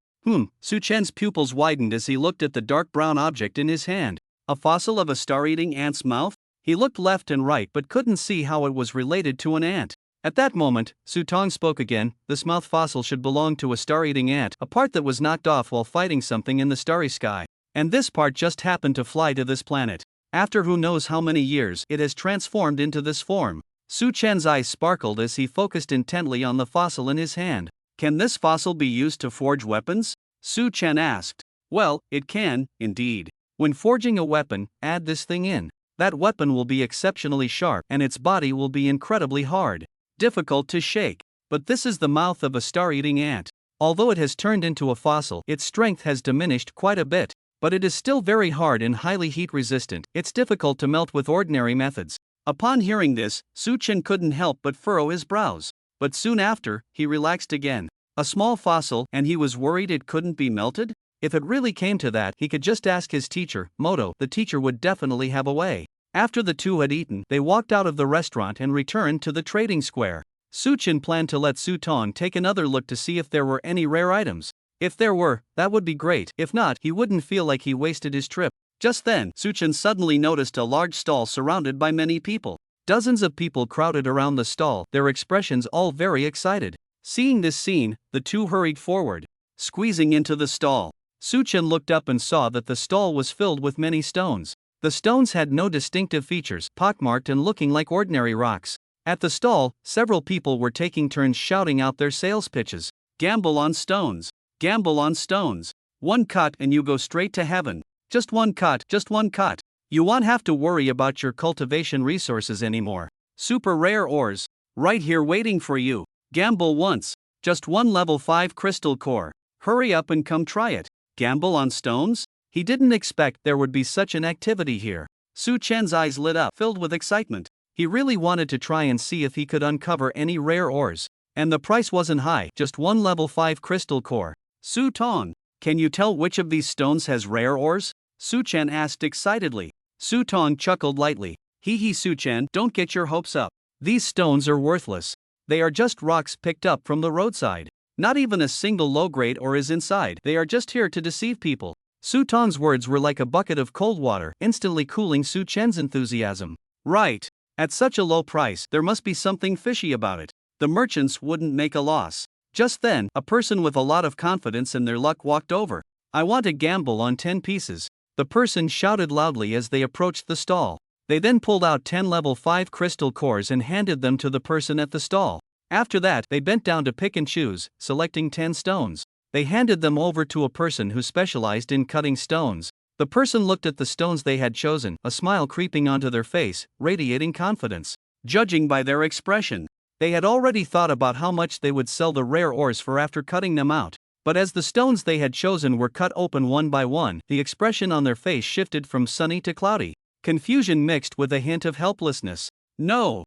Su Chen's pupils widened as he looked at the dark brown object in his hand. A fossil of a star-eating ant's mouth? He looked left and right but couldn't see how it was related to an ant. At that moment, Su Tong spoke again. "This mouth fossil should belong to a star-eating ant, a part that was knocked off while fighting something in the starry sky. And this part just happened to fly to this planet. After who knows how many years, it has transformed into this form." Su Chen's eyes sparkled as he focused intently on the fossil in his hand. "Can this fossil be used to forge weapons?" Su Chen asked. "Well, it can, indeed. When forging a weapon, add this thing in. That weapon will be exceptionally sharp and its body will be incredibly hard, difficult to shake. But this is the mouth of a star-eating ant. Although it has turned into a fossil, its strength has diminished quite a bit. But it is still very hard and highly heat-resistant. It's difficult to melt with ordinary methods. Upon hearing this, Su Chen couldn't help but furrow his brows. But soon after, he relaxed again. A small fossil, and he was worried it couldn't be melted? If it really came to that, he could just ask his teacher, Moto. The teacher would definitely have a way. After the two had eaten, they walked out of the restaurant and returned to the trading square. Su Chen planned to let Su Tong take another look to see if there were any rare items. If there were, that would be great. If not, he wouldn't feel like he wasted his trip. Just then, Su Chen suddenly noticed a large stall surrounded by many people. Dozens of people crowded around the stall, their expressions all very excited. Seeing this scene, the two hurried forward. Squeezing into the stall, Su Chen looked up and saw that the stall was filled with many stones. The stones had no distinctive features, pockmarked and looking like ordinary rocks. At the stall, several people were taking turns shouting out their sales pitches. Gamble on stones. Gamble on stones. One cut and you go straight to heaven. Just one cut, just one cut. You won't have to worry about your cultivation resources anymore. Super rare ores. Right here waiting for you. Gamble once. Just one level 5 crystal core. Hurry up and come try it. Gamble on stones? He didn't expect there would be such an activity here. Su Chen's eyes lit up, filled with excitement. He really wanted to try and see if he could uncover any rare ores. And the price wasn't high, just one level 5 crystal core. Su Tong, can you tell which of these stones has rare ores? Su Chen asked excitedly. Su Tong chuckled lightly. Hee hee, Su Chen, don't get your hopes up. These stones are worthless. They are just rocks picked up from the roadside. Not even a single low-grade ore is inside. They are just here to deceive people. Su Tong's words were like a bucket of cold water, instantly cooling Su Chen's enthusiasm. Right. At such a low price, there must be something fishy about it. The merchants wouldn't make a loss. Just then, a person with a lot of confidence in their luck walked over. I want to gamble on 10 pieces. The person shouted loudly as they approached the stall. They then pulled out 10 level 5 crystal cores and handed them to the person at the stall. After that, they bent down to pick and choose, selecting 10 stones. They handed them over to a person who specialized in cutting stones. The person looked at the stones they had chosen, a smile creeping onto their face, radiating confidence. Judging by their expression, they had already thought about how much they would sell the rare ores for after cutting them out. But as the stones they had chosen were cut open one by one, the expression on their face shifted from sunny to cloudy. Confusion mixed with a hint of helplessness. No,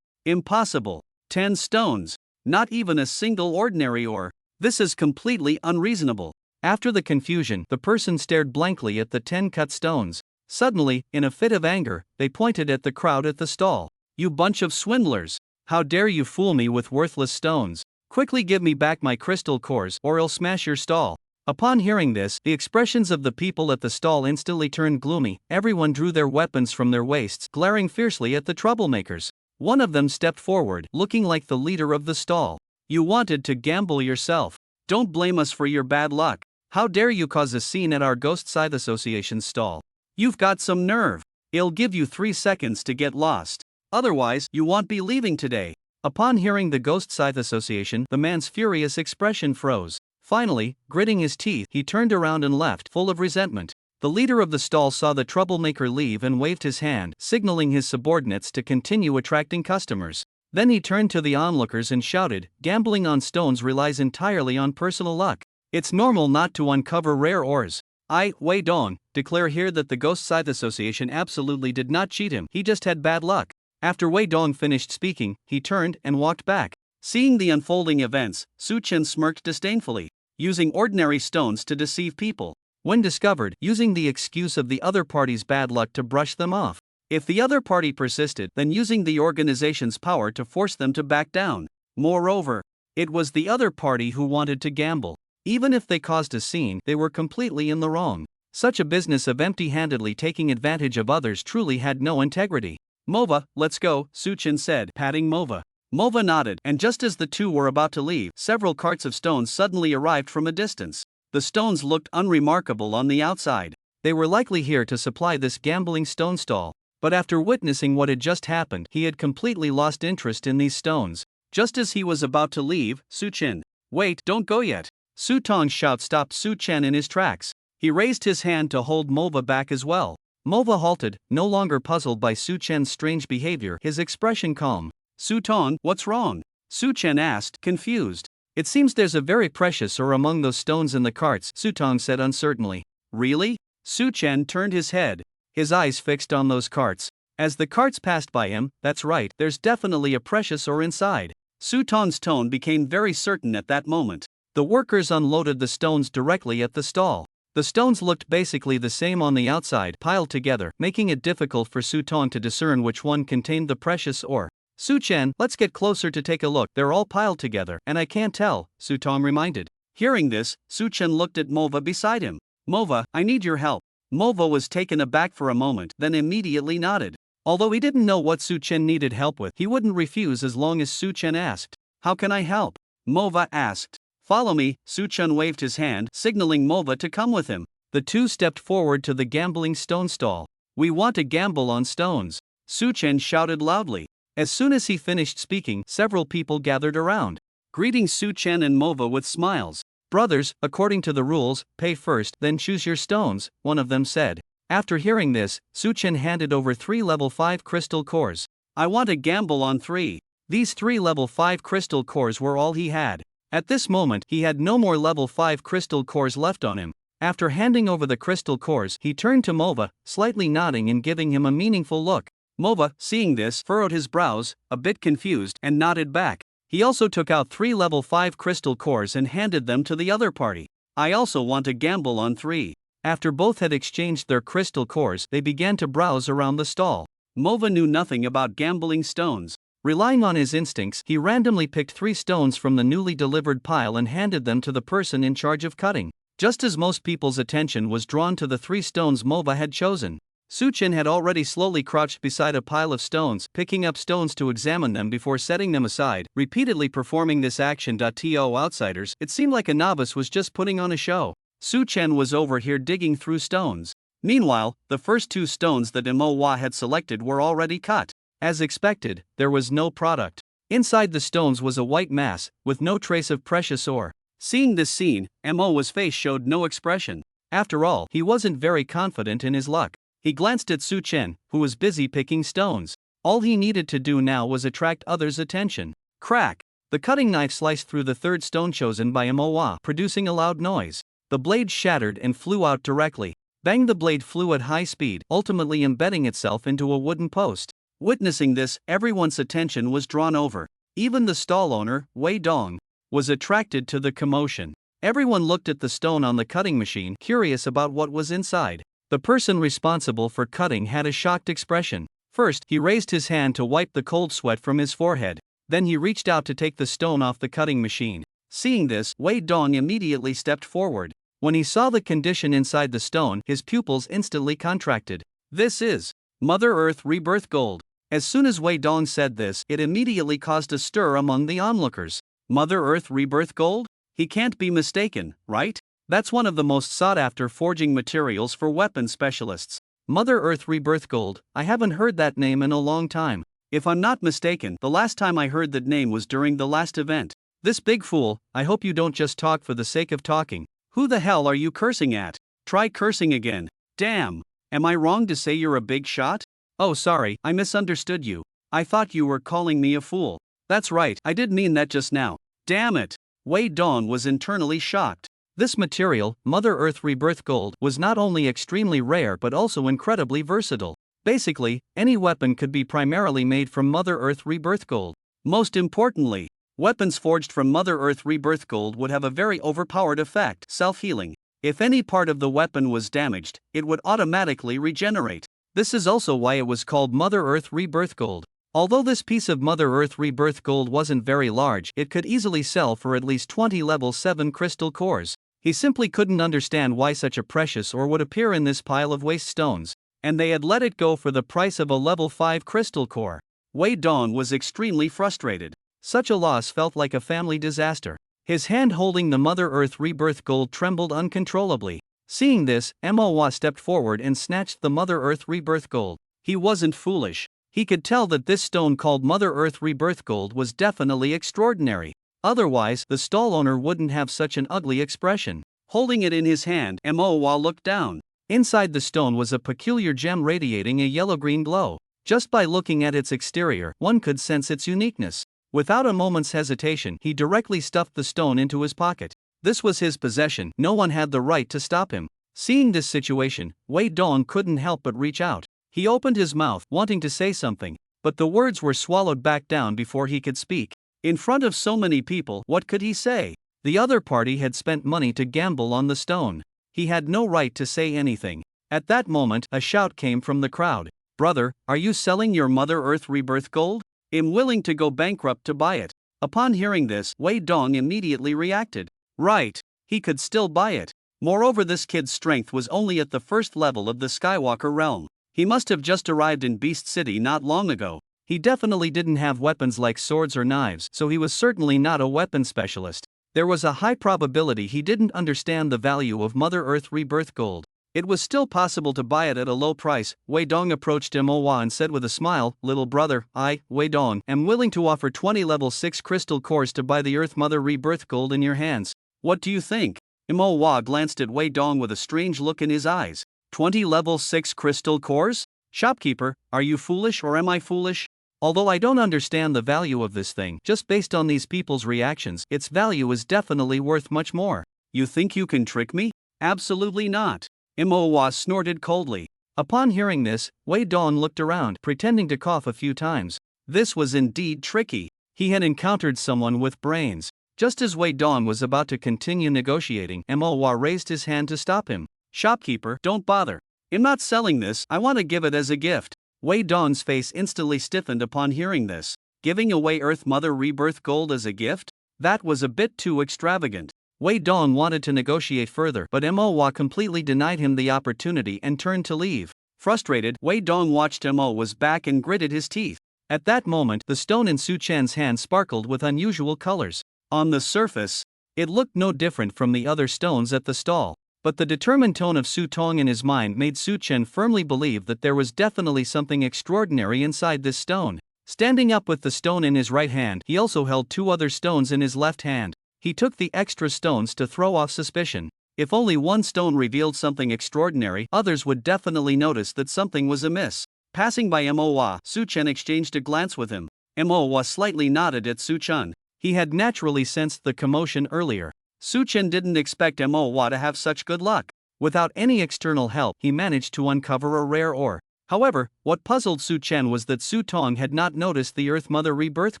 impossible. 10 stones. Not even a single ordinary ore. This is completely unreasonable. After the confusion, the person stared blankly at the 10 cut stones. Suddenly, in a fit of anger, they pointed at the crowd at the stall. You bunch of swindlers! How dare you fool me with worthless stones? Quickly give me back my crystal cores or I'll smash your stall. Upon hearing this, the expressions of the people at the stall instantly turned gloomy. Everyone drew their weapons from their waists, glaring fiercely at the troublemakers. One of them stepped forward, looking like the leader of the stall. You wanted to gamble yourself. Don't blame us for your bad luck. How dare you cause a scene at our Ghost Scythe Association stall? You've got some nerve. I'll give you 3 seconds to get lost. Otherwise, you won't be leaving today. Upon hearing the Ghost Scythe Association, the man's furious expression froze. Finally, gritting his teeth, he turned around and left, full of resentment. The leader of the stall saw the troublemaker leave and waved his hand, signaling his subordinates to continue attracting customers. Then he turned to the onlookers and shouted, gambling on stones relies entirely on personal luck. It's normal not to uncover rare ores. I, Wei Dong, declare here that the Ghost Scythe Association absolutely did not cheat him, he just had bad luck. After Wei Dong finished speaking, he turned and walked back. Seeing the unfolding events, Su Chen smirked disdainfully. Using ordinary stones to deceive people. When discovered, using the excuse of the other party's bad luck to brush them off. If the other party persisted, then using the organization's power to force them to back down. Moreover, it was the other party who wanted to gamble. Even if they caused a scene, they were completely in the wrong. Such a business of empty-handedly taking advantage of others truly had no integrity. Mova, let's go, Su Chen said, patting Mova. Mova nodded, and just as the two were about to leave, several carts of stones suddenly arrived from a distance. The stones looked unremarkable on the outside. They were likely here to supply this gambling stone stall. But after witnessing what had just happened, he had completely lost interest in these stones. Just as he was about to leave, Su Chen, wait, don't go yet. Su Tong's shout stopped Su Chen in his tracks. He raised his hand to hold Mova back as well. Mova halted, no longer puzzled by Su Chen's strange behavior, his expression calm. Su Tong, what's wrong? Su Chen asked, confused. It seems there's a very precious ore among those stones in the carts, Su Tong said uncertainly. Really? Su Chen turned his head. His eyes fixed on those carts. As the carts passed by him, that's right, there's definitely a precious ore inside. Suton's tone became very certain at that moment. The workers unloaded the stones directly at the stall. The stones looked basically the same on the outside, piled together, making it difficult for Suton to discern which one contained the precious ore. Su-chen, let's get closer to take a look. They're all piled together, and I can't tell, Suton reminded. Hearing this, Su-chen looked at Mova beside him. Mova, I need your help. Mova was taken aback for a moment, then immediately nodded. Although he didn't know what Su-chen needed help with, he wouldn't refuse as long as Su-chen asked. How can I help? Mova asked. Follow me, Su-chen waved his hand, signaling Mova to come with him. The two stepped forward to the gambling stone stall. We want to gamble on stones, Su-chen shouted loudly. As soon as he finished speaking, several people gathered around, greeting Su-chen and Mova with smiles. Brothers, according to the rules, pay first, then choose your stones, one of them said. After hearing this, Su-chen handed over 3 level 5 crystal cores. I want to gamble on 3. These 3 level 5 crystal cores were all he had. At this moment, he had no more level 5 crystal cores left on him. After handing over the crystal cores, he turned to Mova, slightly nodding and giving him a meaningful look. Mova, seeing this, furrowed his brows, a bit confused, and nodded back. He also took out 3 level 5 crystal cores and handed them to the other party. I also want to gamble on 3. After both had exchanged their crystal cores, they began to browse around the stall. Mova knew nothing about gambling stones. Relying on his instincts, he randomly picked 3 stones from the newly delivered pile and handed them to the person in charge of cutting. Just as most people's attention was drawn to the 3 stones Mova had chosen, Su-chen had already slowly crouched beside a pile of stones, picking up stones to examine them before setting them aside, repeatedly performing this action. To outsiders, it seemed like a novice was just putting on a show. Su-chen was over here digging through stones. Meanwhile, the first 2 stones that Manhwa had selected were already cut. As expected, there was no product. Inside the stones was a white mass, with no trace of precious ore. Seeing this scene, Manhwa's face showed no expression. After all, he wasn't very confident in his luck. He glanced at Su-chen, who was busy picking stones. All he needed to do now was attract others' attention. Crack! The cutting knife sliced through the 3rd stone chosen by Manhwa, producing a loud noise. The blade shattered and flew out directly. Bang! The blade flew at high speed, ultimately embedding itself into a wooden post. Witnessing this, everyone's attention was drawn over. Even the stall owner, Wei Dong, was attracted to the commotion. Everyone looked at the stone on the cutting machine, curious about what was inside. The person responsible for cutting had a shocked expression. First, he raised his hand to wipe the cold sweat from his forehead. Then he reached out to take the stone off the cutting machine. Seeing this, Wei Dong immediately stepped forward. When he saw the condition inside the stone, his pupils instantly contracted. This is Mother Earth Rebirth Gold. As soon as Wei Dong said this, it immediately caused a stir among the onlookers. Mother Earth Rebirth Gold? He can't be mistaken, right? That's one of the most sought-after forging materials for weapon specialists. Mother Earth Rebirth Gold, I haven't heard that name in a long time. If I'm not mistaken, the last time I heard that name was during the last event. This big fool, I hope you don't just talk for the sake of talking. Who the hell are you cursing at? Try cursing again. Damn. Am I wrong to say you're a big shot? Oh sorry, I misunderstood you. I thought you were calling me a fool. That's right, I did mean that just now. Damn it. Wei Dong was internally shocked. This material, Mother Earth Rebirth Gold, was not only extremely rare but also incredibly versatile. Basically, any weapon could be primarily made from Mother Earth Rebirth Gold. Most importantly, weapons forged from Mother Earth Rebirth Gold would have a very overpowered effect, self-healing. If any part of the weapon was damaged, it would automatically regenerate. This is also why it was called Mother Earth Rebirth Gold. Although this piece of Mother Earth Rebirth Gold wasn't very large, it could easily sell for at least 20 level 7 crystal cores. He simply couldn't understand why such a precious ore would appear in this pile of waste stones, and they had let it go for the price of a level 5 crystal core. Wei Dong was extremely frustrated. Such a loss felt like a family disaster. His hand holding the Mother Earth Rebirth Gold trembled uncontrollably. Seeing this, Manhwa stepped forward and snatched the Mother Earth Rebirth Gold. He wasn't foolish. He could tell that this stone called Mother Earth Rebirth Gold was definitely extraordinary. Otherwise, the stall owner wouldn't have such an ugly expression. Holding it in his hand, Manhwa looked down. Inside the stone was a peculiar gem radiating a yellow-green glow. Just by looking at its exterior, one could sense its uniqueness. Without a moment's hesitation, he directly stuffed the stone into his pocket. This was his possession, no one had the right to stop him. Seeing this situation, Wei Dong couldn't help but reach out. He opened his mouth, wanting to say something, but the words were swallowed back down before he could speak. In front of so many people, what could he say? The other party had spent money to gamble on the stone. He had no right to say anything. At that moment, a shout came from the crowd. "Brother, are you selling your Mother Earth Rebirth gold? I'm willing to go bankrupt to buy it." Upon hearing this, Wei Dong immediately reacted. Right, he could still buy it. Moreover, this kid's strength was only at the first level of the Skywalker realm. He must have just arrived in Beast City not long ago. He definitely didn't have weapons like swords or knives, so he was certainly not a weapon specialist. There was a high probability he didn't understand the value of Mother Earth Rebirth gold. It was still possible to buy it at a low price. Wei Dong approached Manhwa and said with a smile, "Little brother, I, Wei Dong, am willing to offer 20 level 6 crystal cores to buy the Earth Mother Rebirth gold in your hands. What do you think?" Manhwa glanced at Wei Dong with a strange look in his eyes. 20 level 6 crystal cores? Shopkeeper, are you foolish or am I foolish? Although I don't understand the value of this thing, just based on these people's reactions, its value is definitely worth much more. You think you can trick me? Absolutely not. Manhwa snorted coldly. Upon hearing this, Wei Dong looked around, pretending to cough a few times. This was indeed tricky. He had encountered someone with brains. Just as Wei Dong was about to continue negotiating, Manhwa raised his hand to stop him. "Shopkeeper, don't bother. I'm not selling this, I want to give it as a gift." Wei Dong's face instantly stiffened upon hearing this. Giving away Earth Mother Rebirth gold as a gift? That was a bit too extravagant. Wei Dong wanted to negotiate further, but Manhwa completely denied him the opportunity and turned to leave. Frustrated, Wei Dong watched Manhwa's back and gritted his teeth. At that moment, the stone in Su Chen's hand sparkled with unusual colors. On the surface, it looked no different from the other stones at the stall. But the determined tone of Su Tong in his mind made Su Chen firmly believe that there was definitely something extraordinary inside this stone. Standing up with the stone in his right hand, he also held 2 other stones in his left hand. He took the extra stones to throw off suspicion. If only one stone revealed something extraordinary, others would definitely notice that something was amiss. Passing by Manhwa, Su Chen exchanged a glance with him. Manhwa slightly nodded at Su Chen. He had naturally sensed the commotion earlier. Su Chen didn't expect Manhwa to have such good luck. Without any external help, he managed to uncover a rare ore. However, what puzzled Su Chen was that Su Tong had not noticed the Earth Mother Rebirth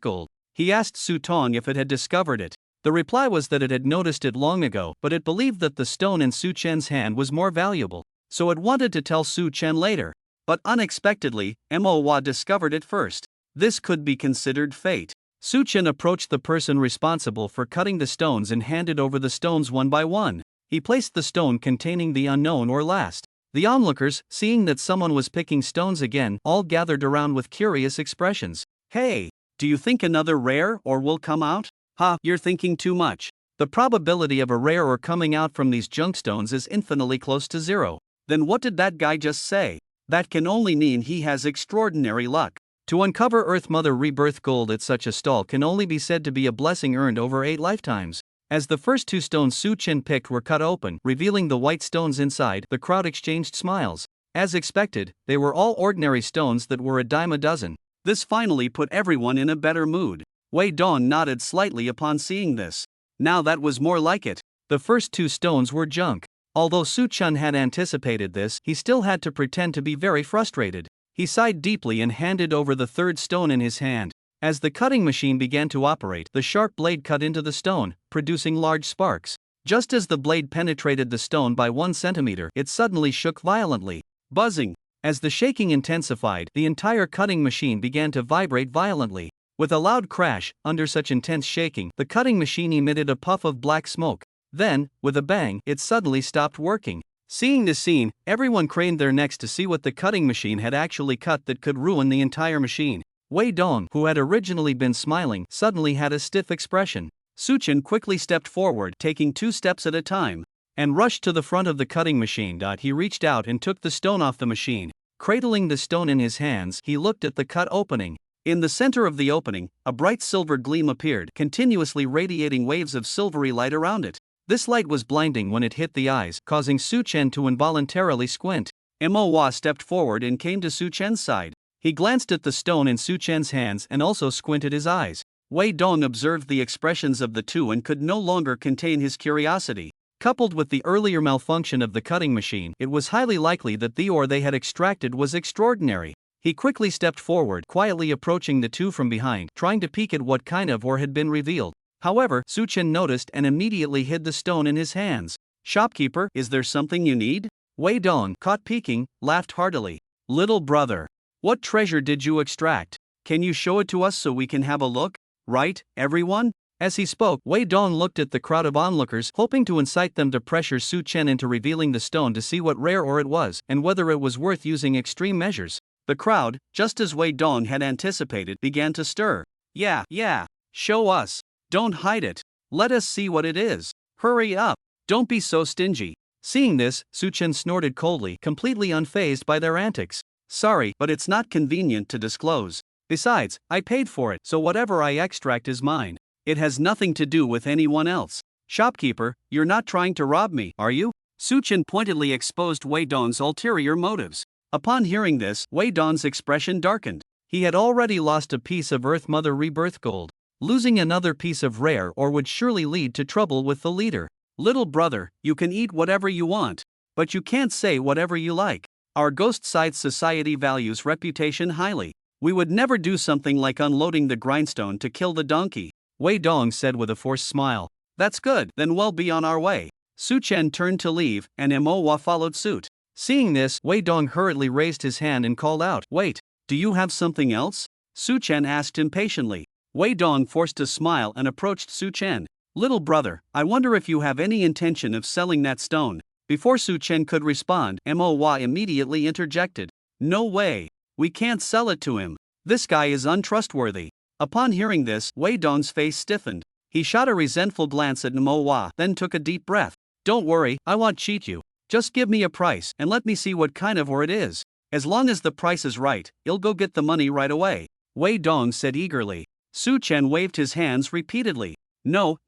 gold. He asked Su Tong if it had discovered it. The reply was that it had noticed it long ago, but it believed that the stone in Su Chen's hand was more valuable, so it wanted to tell Su Chen later. But unexpectedly, Manhwa discovered it first. This could be considered fate. Su Chen approached the person responsible for cutting the stones and handed over the stones one by one. He placed the stone containing the unknown ore last. The onlookers, seeing that someone was picking stones again, all gathered around with curious expressions. "Hey, do you think another rare ore will come out?" "Ha, you're thinking too much. The probability of a rare ore coming out from these junk stones is infinitely close to 0. Then what did that guy just say? That can only mean he has extraordinary luck. To uncover Earth Mother Rebirth gold at such a stall can only be said to be a blessing earned over 8 lifetimes. As the first 2 stones Su Chen picked were cut open, revealing the white stones inside, the crowd exchanged smiles. As expected, they were all ordinary stones that were a dime a dozen. This finally put everyone in a better mood. Wei Dong nodded slightly upon seeing this. Now that was more like it. The first 2 stones were junk. Although Su Chen had anticipated this, he still had to pretend to be very frustrated. He sighed deeply and handed over the 3rd stone in his hand. As the cutting machine began to operate, the sharp blade cut into the stone, producing large sparks. Just as the blade penetrated the stone by 1 centimeter, it suddenly shook violently. Buzzing. As the shaking intensified, the entire cutting machine began to vibrate violently. With a loud crash, under such intense shaking, the cutting machine emitted a puff of black smoke. Then, with a bang, it suddenly stopped working. Seeing this scene, everyone craned their necks to see what the cutting machine had actually cut that could ruin the entire machine. Wei Dong, who had originally been smiling, suddenly had a stiff expression. Su Chen quickly stepped forward, taking 2 steps at a time, and rushed to the front of the cutting machine. He reached out and took the stone off the machine. Cradling the stone in his hands, he looked at the cut opening. In the center of the opening, a bright silver gleam appeared, continuously radiating waves of silvery light around it. This light was blinding when it hit the eyes, causing Su Chen to involuntarily squint. Manhwa stepped forward and came to Su Chen's side. He glanced at the stone in Su Chen's hands and also squinted his eyes. Wei Dong observed the expressions of the two and could no longer contain his curiosity. Coupled with the earlier malfunction of the cutting machine, it was highly likely that the ore they had extracted was extraordinary. He quickly stepped forward, quietly approaching the two from behind, trying to peek at what kind of ore had been revealed. However, Suchen noticed and immediately hid the stone in his hands. "Shopkeeper, is there something you need?" Wei Dong, caught peeking, laughed heartily. "Little brother, what treasure did you extract? Can you show it to us so we can have a look? Right, everyone?" As he spoke, Wei Dong looked at the crowd of onlookers, hoping to incite them to pressure Su Chen into revealing the stone to see what rare ore it was, and whether it was worth using extreme measures. The crowd, just as Wei Dong had anticipated, began to stir. Yeah, show us. Don't hide it. Let us see what it is. Hurry up. Don't be so stingy. Seeing this, Su Chen snorted coldly, completely unfazed by their antics. "Sorry, but it's not convenient to disclose. Besides, I paid for it, so whatever I extract is mine. It has nothing to do with anyone else. Shopkeeper, you're not trying to rob me, are you?" Su Chen pointedly exposed Wei Dong's ulterior motives. Upon hearing this, Wei Dong's expression darkened. He had already lost a piece of Earth Mother Rebirth gold. Losing another piece of rare ore would surely lead to trouble with the leader. "Little brother, you can eat whatever you want, but you can't say whatever you like. Our Ghost Side Society values reputation highly. We would never do something like unloading the grindstone to kill the donkey," Wei Dong said with a forced smile. "That's good, then we'll be on our way." Su Chen turned to leave, and Mowa followed suit. Seeing this, Wei Dong hurriedly raised his hand and called out, "Wait, do you have something else?" Su Chen asked impatiently. Wei Dong forced a smile and approached Su Chen. "Little brother, I wonder if you have any intention of selling that stone." Before Su Chen could respond, Mowa immediately interjected. "No way. We can't sell it to him. This guy is untrustworthy." Upon hearing this, Wei Dong's face stiffened. He shot a resentful glance at Mowa, then took a deep breath. "Don't worry, I won't cheat you. Just give me a price and let me see what kind of ore it is. As long as the price is right, you'll go get the money right away," Wei Dong said eagerly. Su Chen waved his hands repeatedly. No.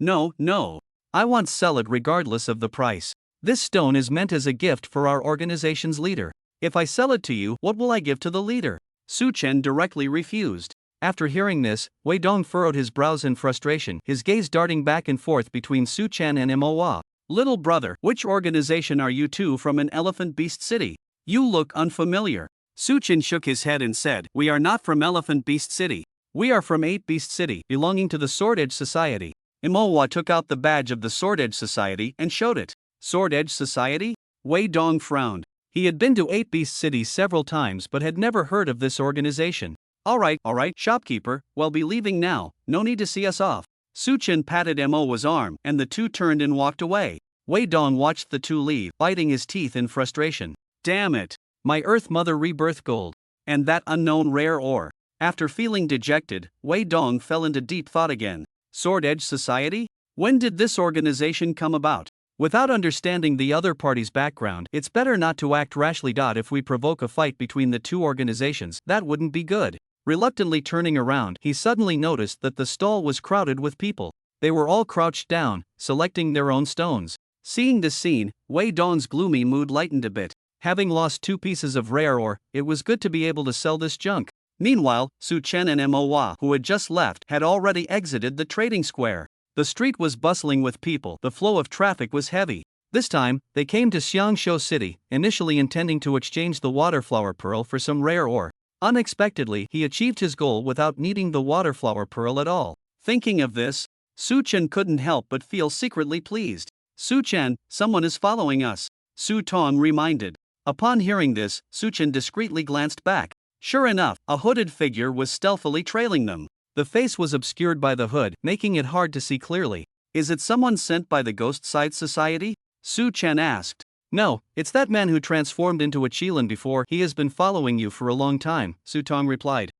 I want to sell it regardless of the price. This stone is meant as a gift for our organization's leader. If I sell it to you, what will I give to the leader?" Su Chen directly refused. After hearing this, Wei Dong furrowed his brows in frustration, his gaze darting back and forth between Su Chen and Mowa. "Little brother, which organization are you two from an Elephant Beast City? You look unfamiliar." Su Chen shook his head and said, "We are not from Elephant Beast City. We are from 8 Beast City, belonging to the Sword Edge Society." Mowa took out the badge of the Sword Edge Society and showed it. "Sword Edge Society?" Wei Dong frowned. He had been to 8 Beast City several times but had never heard of this organization. All right, shopkeeper, we'll be leaving now, no need to see us off." Su Chen patted Mowa's arm, and the two turned and walked away. Wei Dong watched the two leave, biting his teeth in frustration. "Damn it! My Earth Mother Rebirth gold. And that unknown rare ore." After feeling dejected, Wei Dong fell into deep thought again. Sword Edge Society? When did this organization come about? Without understanding the other party's background, it's better not to act rashly. If we provoke a fight between the two organizations, that wouldn't be good. Reluctantly turning around, he suddenly noticed that the stall was crowded with people. They were all crouched down, selecting their own stones. Seeing this scene, Wei Dong's gloomy mood lightened a bit. Having lost 2 pieces of rare ore, it was good to be able to sell this junk. Meanwhile, Su Chen and Mowa, who had just left, had already exited the trading square. The street was bustling with people, the flow of traffic was heavy. This time, they came to Xiangshou City, initially intending to exchange the waterflower pearl for some rare ore. Unexpectedly, he achieved his goal without needing the waterflower pearl at all. Thinking of this, Su Chen couldn't help but feel secretly pleased. "Su Chen, someone is following us," Su Tong reminded. Upon hearing this, Su Chen discreetly glanced back. Sure enough, a hooded figure was stealthily trailing them. The face was obscured by the hood, making it hard to see clearly. "Is it someone sent by the Ghost Side Society?" Su Chen asked. "No, it's that man who transformed into a Qilin before. He has been following you for a long time," Su Tong replied.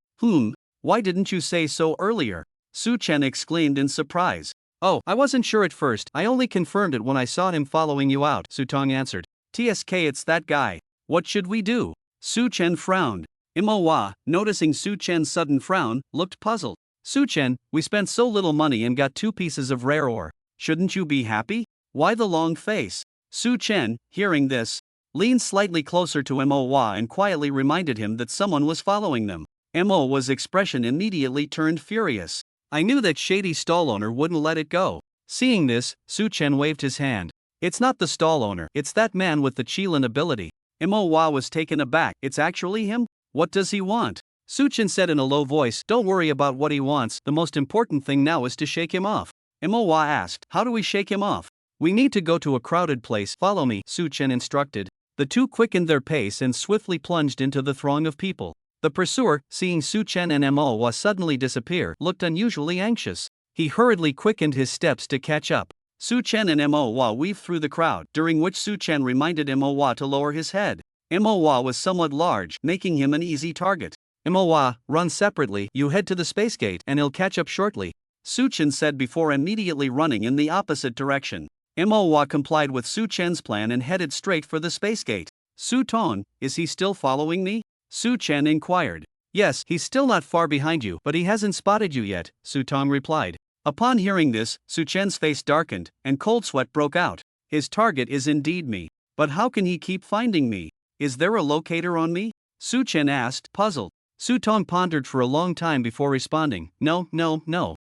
Why didn't you say so earlier?" Su Chen exclaimed in surprise. "Oh, I wasn't sure at first. I only confirmed it when I saw him following you out," Su Tong answered. "TSK, it's that guy. What should we do?" Su Chen frowned. Mowa, noticing Su Chen's sudden frown, looked puzzled. "Su Chen, we spent so little money and got 2 pieces of rare ore. Shouldn't you be happy? Why the long face?" Su Chen, hearing this, leaned slightly closer to Mowa and quietly reminded him that someone was following them. Mowa's expression immediately turned furious. "I knew that shady stall owner wouldn't let it go." Seeing this, Su Chen waved his hand. It's not the stall owner, it's that man with the Qilin ability. Manhwa was taken aback. It's actually him? What does he want? Suchin said in a low voice, don't worry about what he wants, the most important thing now is to shake him off. Manhwa asked, how do we shake him off? We need to go to a crowded place, follow me, Suchin instructed. The two quickened their pace and swiftly plunged into the throng of people. The pursuer, seeing Suchen and Manhwa suddenly disappear, looked unusually anxious. He hurriedly quickened his steps to catch up. Suchen and Manhwa weaved through the crowd, during which Suchen reminded Manhwa to lower his head. Manhwa was somewhat large, making him an easy target. Manhwa, run separately, you head to the space gate and he'll catch up shortly, Suchen said before immediately running in the opposite direction. Manhwa complied with Suchen's plan and headed straight for the space gate. Su-ton, is he still following me? Su-chen inquired. Yes, he's still not far behind you, but he hasn't spotted you yet, Su-tong replied. Upon hearing this, Su-chen's face darkened, and cold sweat broke out. His target is indeed me. But how can he keep finding me? Is there a locator on me? Su-chen asked, puzzled. Su-tong pondered for a long time before responding, no.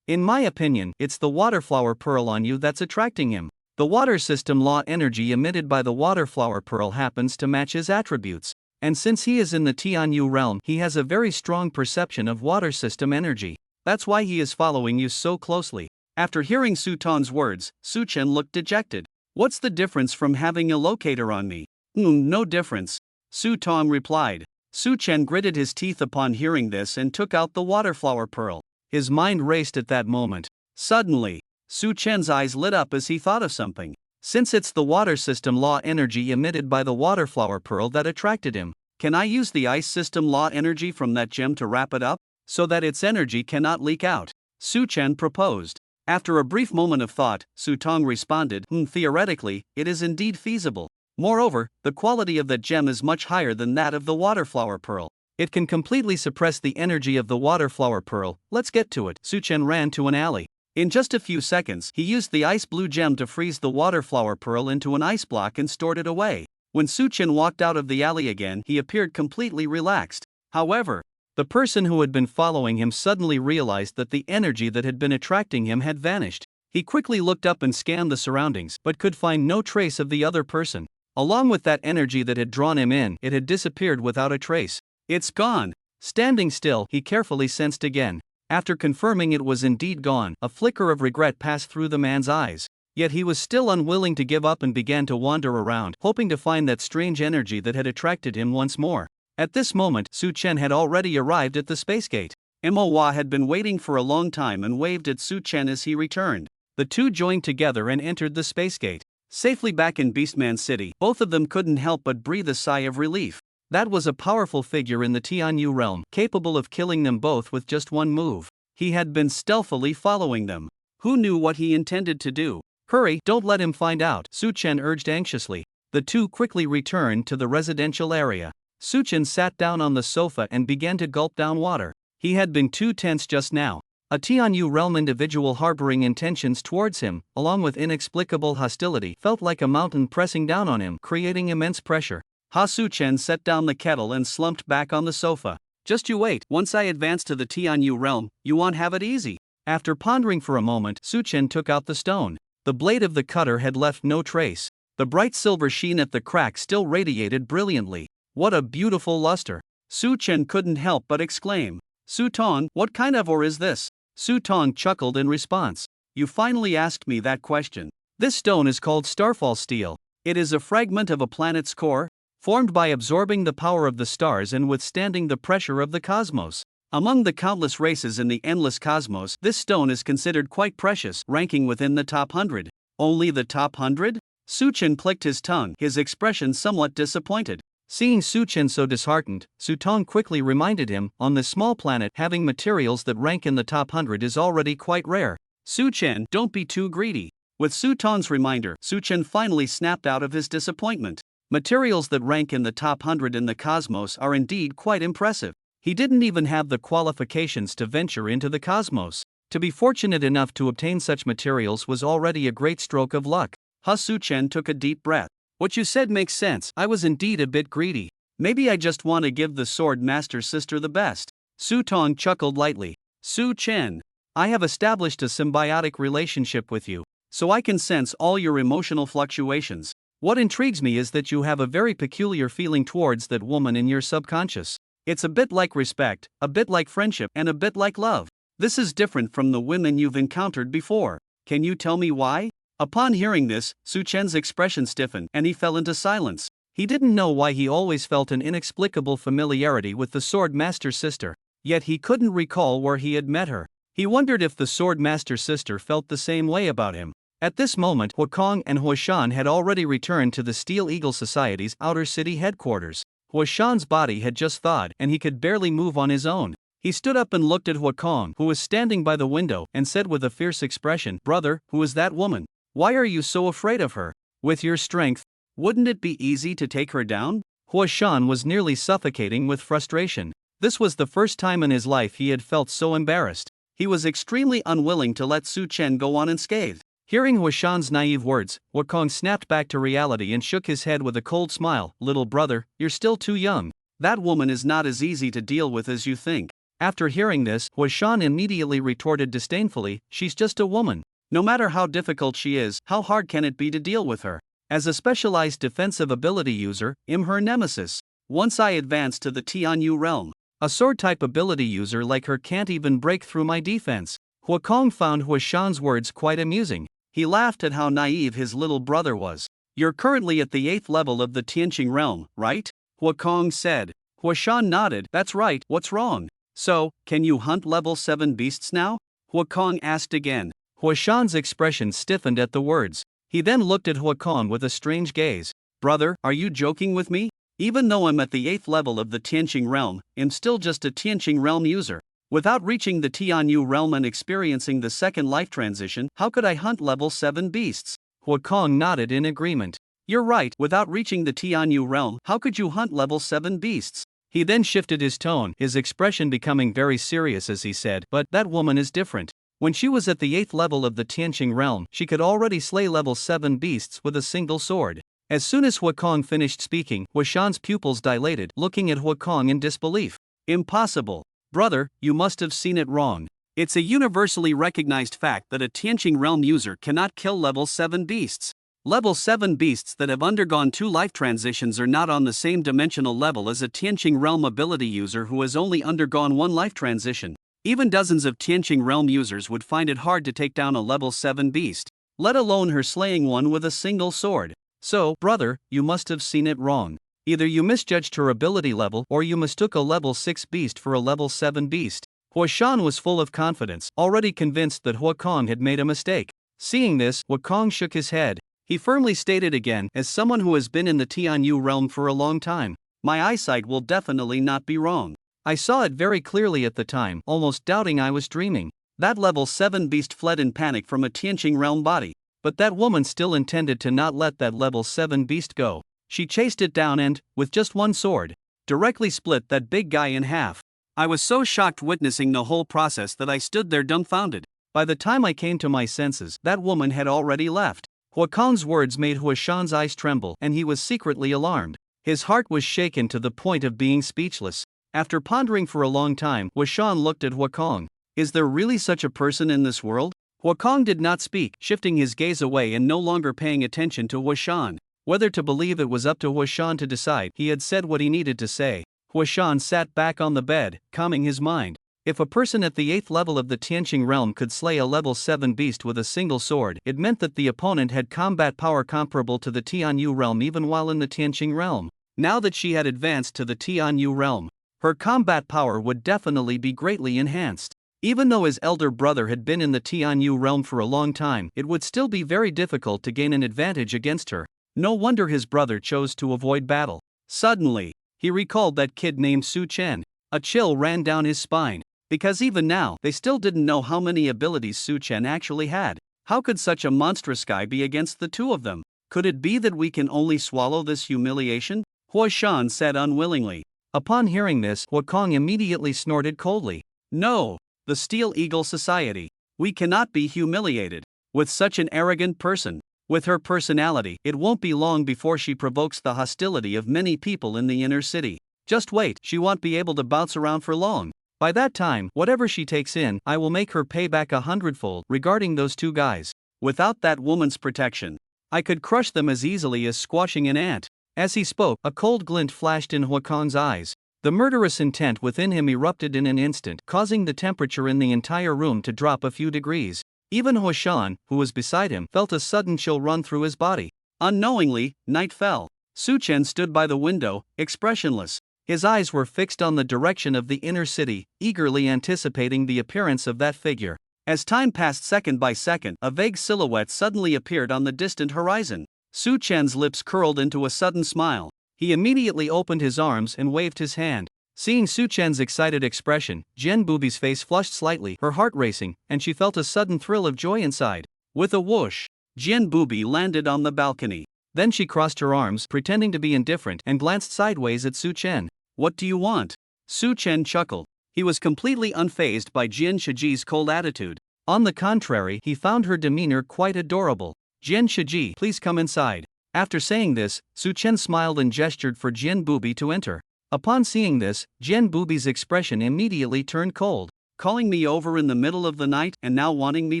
In my opinion, it's the waterflower pearl on you that's attracting him. The water system law energy emitted by the waterflower pearl happens to match his attributes. And since he is in the Tianyu realm, he has a very strong perception of water system energy. That's why he is following you so closely. After hearing Su-ton's words, Su-chen looked dejected. What's the difference from having a locator on me? No difference, Su-tong replied. Su-chen gritted his teeth upon hearing this and took out the waterflower pearl. His mind raced at that moment. Suddenly, Su-chen's eyes lit up as he thought of something. Since it's the water system law energy emitted by the waterflower pearl that attracted him, can I use the ice system law energy from that gem to wrap it up, so that its energy cannot leak out? Su-chen proposed. After a brief moment of thought, Su-tong responded, theoretically, it is indeed feasible. Moreover, the quality of that gem is much higher than that of the waterflower pearl. It can completely suppress the energy of the waterflower pearl. Let's get to it. Su-chen ran to an alley. In just a few seconds, he used the ice blue gem to freeze the waterflower pearl into an ice block and stored it away. When Su-chen walked out of the alley again, he appeared completely relaxed. However, the person who had been following him suddenly realized that the energy that had been attracting him had vanished. He quickly looked up and scanned the surroundings, but could find no trace of the other person. Along with that energy that had drawn him in, it had disappeared without a trace. It's gone. Standing still, he carefully sensed again. After confirming it was indeed gone, a flicker of regret passed through the man's eyes. Yet he was still unwilling to give up and began to wander around, hoping to find that strange energy that had attracted him once more. At this moment, Su-chen had already arrived at the space gate. Manhwa had been waiting for a long time and waved at Su-chen as he returned. The two joined together and entered the space gate. Safely back in Beastman City, both of them couldn't help but breathe a sigh of relief. That was a powerful figure in the Tianyu realm, capable of killing them both with just one move. He had been stealthily following them. Who knew what he intended to do? Hurry, don't let him find out, Su-chen urged anxiously. The two quickly returned to the residential area. Su-chen sat down on the sofa and began to gulp down water. He had been too tense just now. A Tianyu realm individual harboring intentions towards him, along with inexplicable hostility, felt like a mountain pressing down on him, creating immense pressure. Su-chen set down the kettle and slumped back on the sofa. Just you wait, once I advance to the Tianyu realm, you won't have it easy. After pondering for a moment, Su-chen took out the stone. The blade of the cutter had left no trace. The bright silver sheen at the crack still radiated brilliantly. What a beautiful luster! Su-chen couldn't help but exclaim. Su-tong, what kind of ore is this? Su-tong chuckled in response. You finally asked me that question. This stone is called starfall steel. It is a fragment of a planet's core, formed by absorbing the power of the stars and withstanding the pressure of the cosmos. Among the countless races in the endless cosmos, this stone is considered quite precious, ranking within the top 100. Only the top 100? Su-chen clicked his tongue, his expression somewhat disappointed. Seeing Su-chen so disheartened, Su-tong quickly reminded him, on this small planet, having materials that rank in the top 100 is already quite rare. Su-chen, don't be too greedy. With Su-tong's reminder, Su-chen finally snapped out of his disappointment. Materials that rank in the top 100 in the cosmos are indeed quite impressive. He didn't even have the qualifications to venture into the cosmos. To be fortunate enough to obtain such materials was already a great stroke of luck. Su-chen took a deep breath. What you said makes sense, I was indeed a bit greedy. Maybe I just want to give the sword master's sister the best. Su-tong chuckled lightly. Su-chen, I have established a symbiotic relationship with you. so I can sense all your emotional fluctuations. What intrigues me is that you have a very peculiar feeling towards that woman in your subconscious. It's a bit like respect, a bit like friendship, and a bit like love. This is different from the women you've encountered before. Can you tell me why? Upon hearing this, Su Chen's expression stiffened and he fell into silence. He didn't know why he always felt an inexplicable familiarity with the Sword Master's sister, yet he couldn't recall where he had met her. He wondered if the Sword Master's sister felt the same way about him. At this moment, Huakong and Huashan had already returned to the Steel Eagle Society's outer city headquarters. Huashan's body had just thawed and he could barely move on his own. He stood up and looked at Huakong, who was standing by the window, and said with a fierce expression, "Brother, who is that woman? Why are you so afraid of her? With your strength, wouldn't it be easy to take her down?" Huashan was nearly suffocating with frustration. This was the first time in his life he had felt so embarrassed. He was extremely unwilling to let Su Chen go on unscathed. Hearing Huashan's naive words, Huakong snapped back to reality and shook his head with a cold smile. "Little brother, you're still too young. That woman is not as easy to deal with as you think." After hearing this, Huashan immediately retorted disdainfully, "She's just a woman. No matter how difficult she is, how hard can it be to deal with her? As a specialized defensive ability user, I'm her nemesis. Once I advance to the Tianyu realm, a sword-type ability user like her can't even break through my defense." Huakong found Huashan's words quite amusing. He laughed at how naive his little brother was. "You're currently at the 8th level of the Tianqing realm, right?" Huakong said. Huashan nodded. "That's right, what's wrong? So, can you hunt level 7 beasts now?" Huakong asked again. Huashan's expression stiffened at the words. He then looked at Huakong with a strange gaze. "Brother, are you joking with me? Even though I'm at the 8th level of the Tianqing realm, I'm still just a Tianqing realm user. Without reaching the Tianyu realm and experiencing the second life transition, how could I hunt level 7 beasts?" Huakong nodded in agreement. "You're right, without reaching the Tianyu realm, how could you hunt level 7 beasts?" He then shifted his tone, his expression becoming very serious as he said, "But that woman is different. When she was at the 8th level of the Tianqing realm, she could already slay level 7 beasts with a single sword." As soon as Huakong finished speaking, Huashan's pupils dilated, looking at Huakong in disbelief. "Impossible. Brother, you must have seen it wrong. It's a universally recognized fact that a Tianqing realm user cannot kill level 7 beasts. Level 7 beasts that have undergone 2 life transitions are not on the same dimensional level as a Tianqing realm ability user who has only undergone 1 life transition. Even dozens of Tianqing realm users would find it hard to take down a level 7 beast, let alone her slaying one with a single sword. So, brother, you must have seen it wrong. Either you misjudged her ability level or you mistook a level 6 beast for a level 7 beast." Huashan was full of confidence, already convinced that Huakong had made a mistake. Seeing this, Huakong shook his head. He firmly stated again, "As someone who has been in the Tianyu realm for a long time, my eyesight will definitely not be wrong. I saw it very clearly at the time, almost doubting I was dreaming. That level 7 beast fled in panic from a Tianqing realm body, but that woman still intended to not let that level 7 beast go. She chased it down and, with just 1 sword, directly split that big guy in half. I was so shocked witnessing the whole process that I stood there dumbfounded. By the time I came to my senses, that woman had already left." Huakong's words made Huashan's eyes tremble and he was secretly alarmed. His heart was shaken to the point of being speechless. After pondering for a long time, Huashan looked at Huakong. "Is there really such a person in this world?" Huakong did not speak, shifting his gaze away and no longer paying attention to Huashan. Whether to believe it was up to Huashan to decide, he had said what he needed to say. Huashan sat back on the bed, calming his mind. If a person at the 8th level of the Tianqing realm could slay a level 7 beast with a single sword, it meant that the opponent had combat power comparable to the Tianyu realm even while in the Tianqing realm. Now that she had advanced to the Tianyu realm, her combat power would definitely be greatly enhanced. Even though his elder brother had been in the Tianyu realm for a long time, it would still be very difficult to gain an advantage against her. No wonder his brother chose to avoid battle. Suddenly, he recalled that kid named Su Chen. A chill ran down his spine. Because even now, they still didn't know how many abilities Su Chen actually had. How could such a monstrous guy be against the 2 of them? Could it be that we can only swallow this humiliation? Huashan said unwillingly. Upon hearing this, Huakong immediately snorted coldly. "No, the Steel Eagle Society. We cannot be humiliated with such an arrogant person. With her personality, it won't be long before she provokes the hostility of many people in the inner city. Just wait, she won't be able to bounce around for long. By that time, whatever she takes in, I will make her pay back 100-fold." Regarding those 2 guys, Without that woman's protection, I could crush them as easily as squashing an ant. As he spoke, a cold glint flashed in Huakan's eyes. The murderous intent within him erupted in an instant, causing the temperature in the entire room to drop a few degrees. Even Huashan, who was beside him, felt a sudden chill run through his body. Unknowingly, night fell. Su Chen stood by the window, expressionless. His eyes were fixed on the direction of the inner city, eagerly anticipating the appearance of that figure. As time passed second by second, a vague silhouette suddenly appeared on the distant horizon. Su Chen's lips curled into a sudden smile. He immediately opened his arms and waved his hand. Seeing Su Chen's excited expression, Jian Bubi's face flushed slightly, her heart racing, and she felt a sudden thrill of joy inside. With a whoosh, Jian Bubi landed on the balcony. Then she crossed her arms, pretending to be indifferent, and glanced sideways at Su Chen. "What do you want?" Su Chen chuckled. He was completely unfazed by Jian Shiji's cold attitude. On the contrary, he found her demeanor quite adorable. "Jian Shiji, please come inside." After saying this, Su Chen smiled and gestured for Jian Bubi to enter. Upon seeing this, Jian Bubi's expression immediately turned cold. "Calling me over in the middle of the night and now wanting me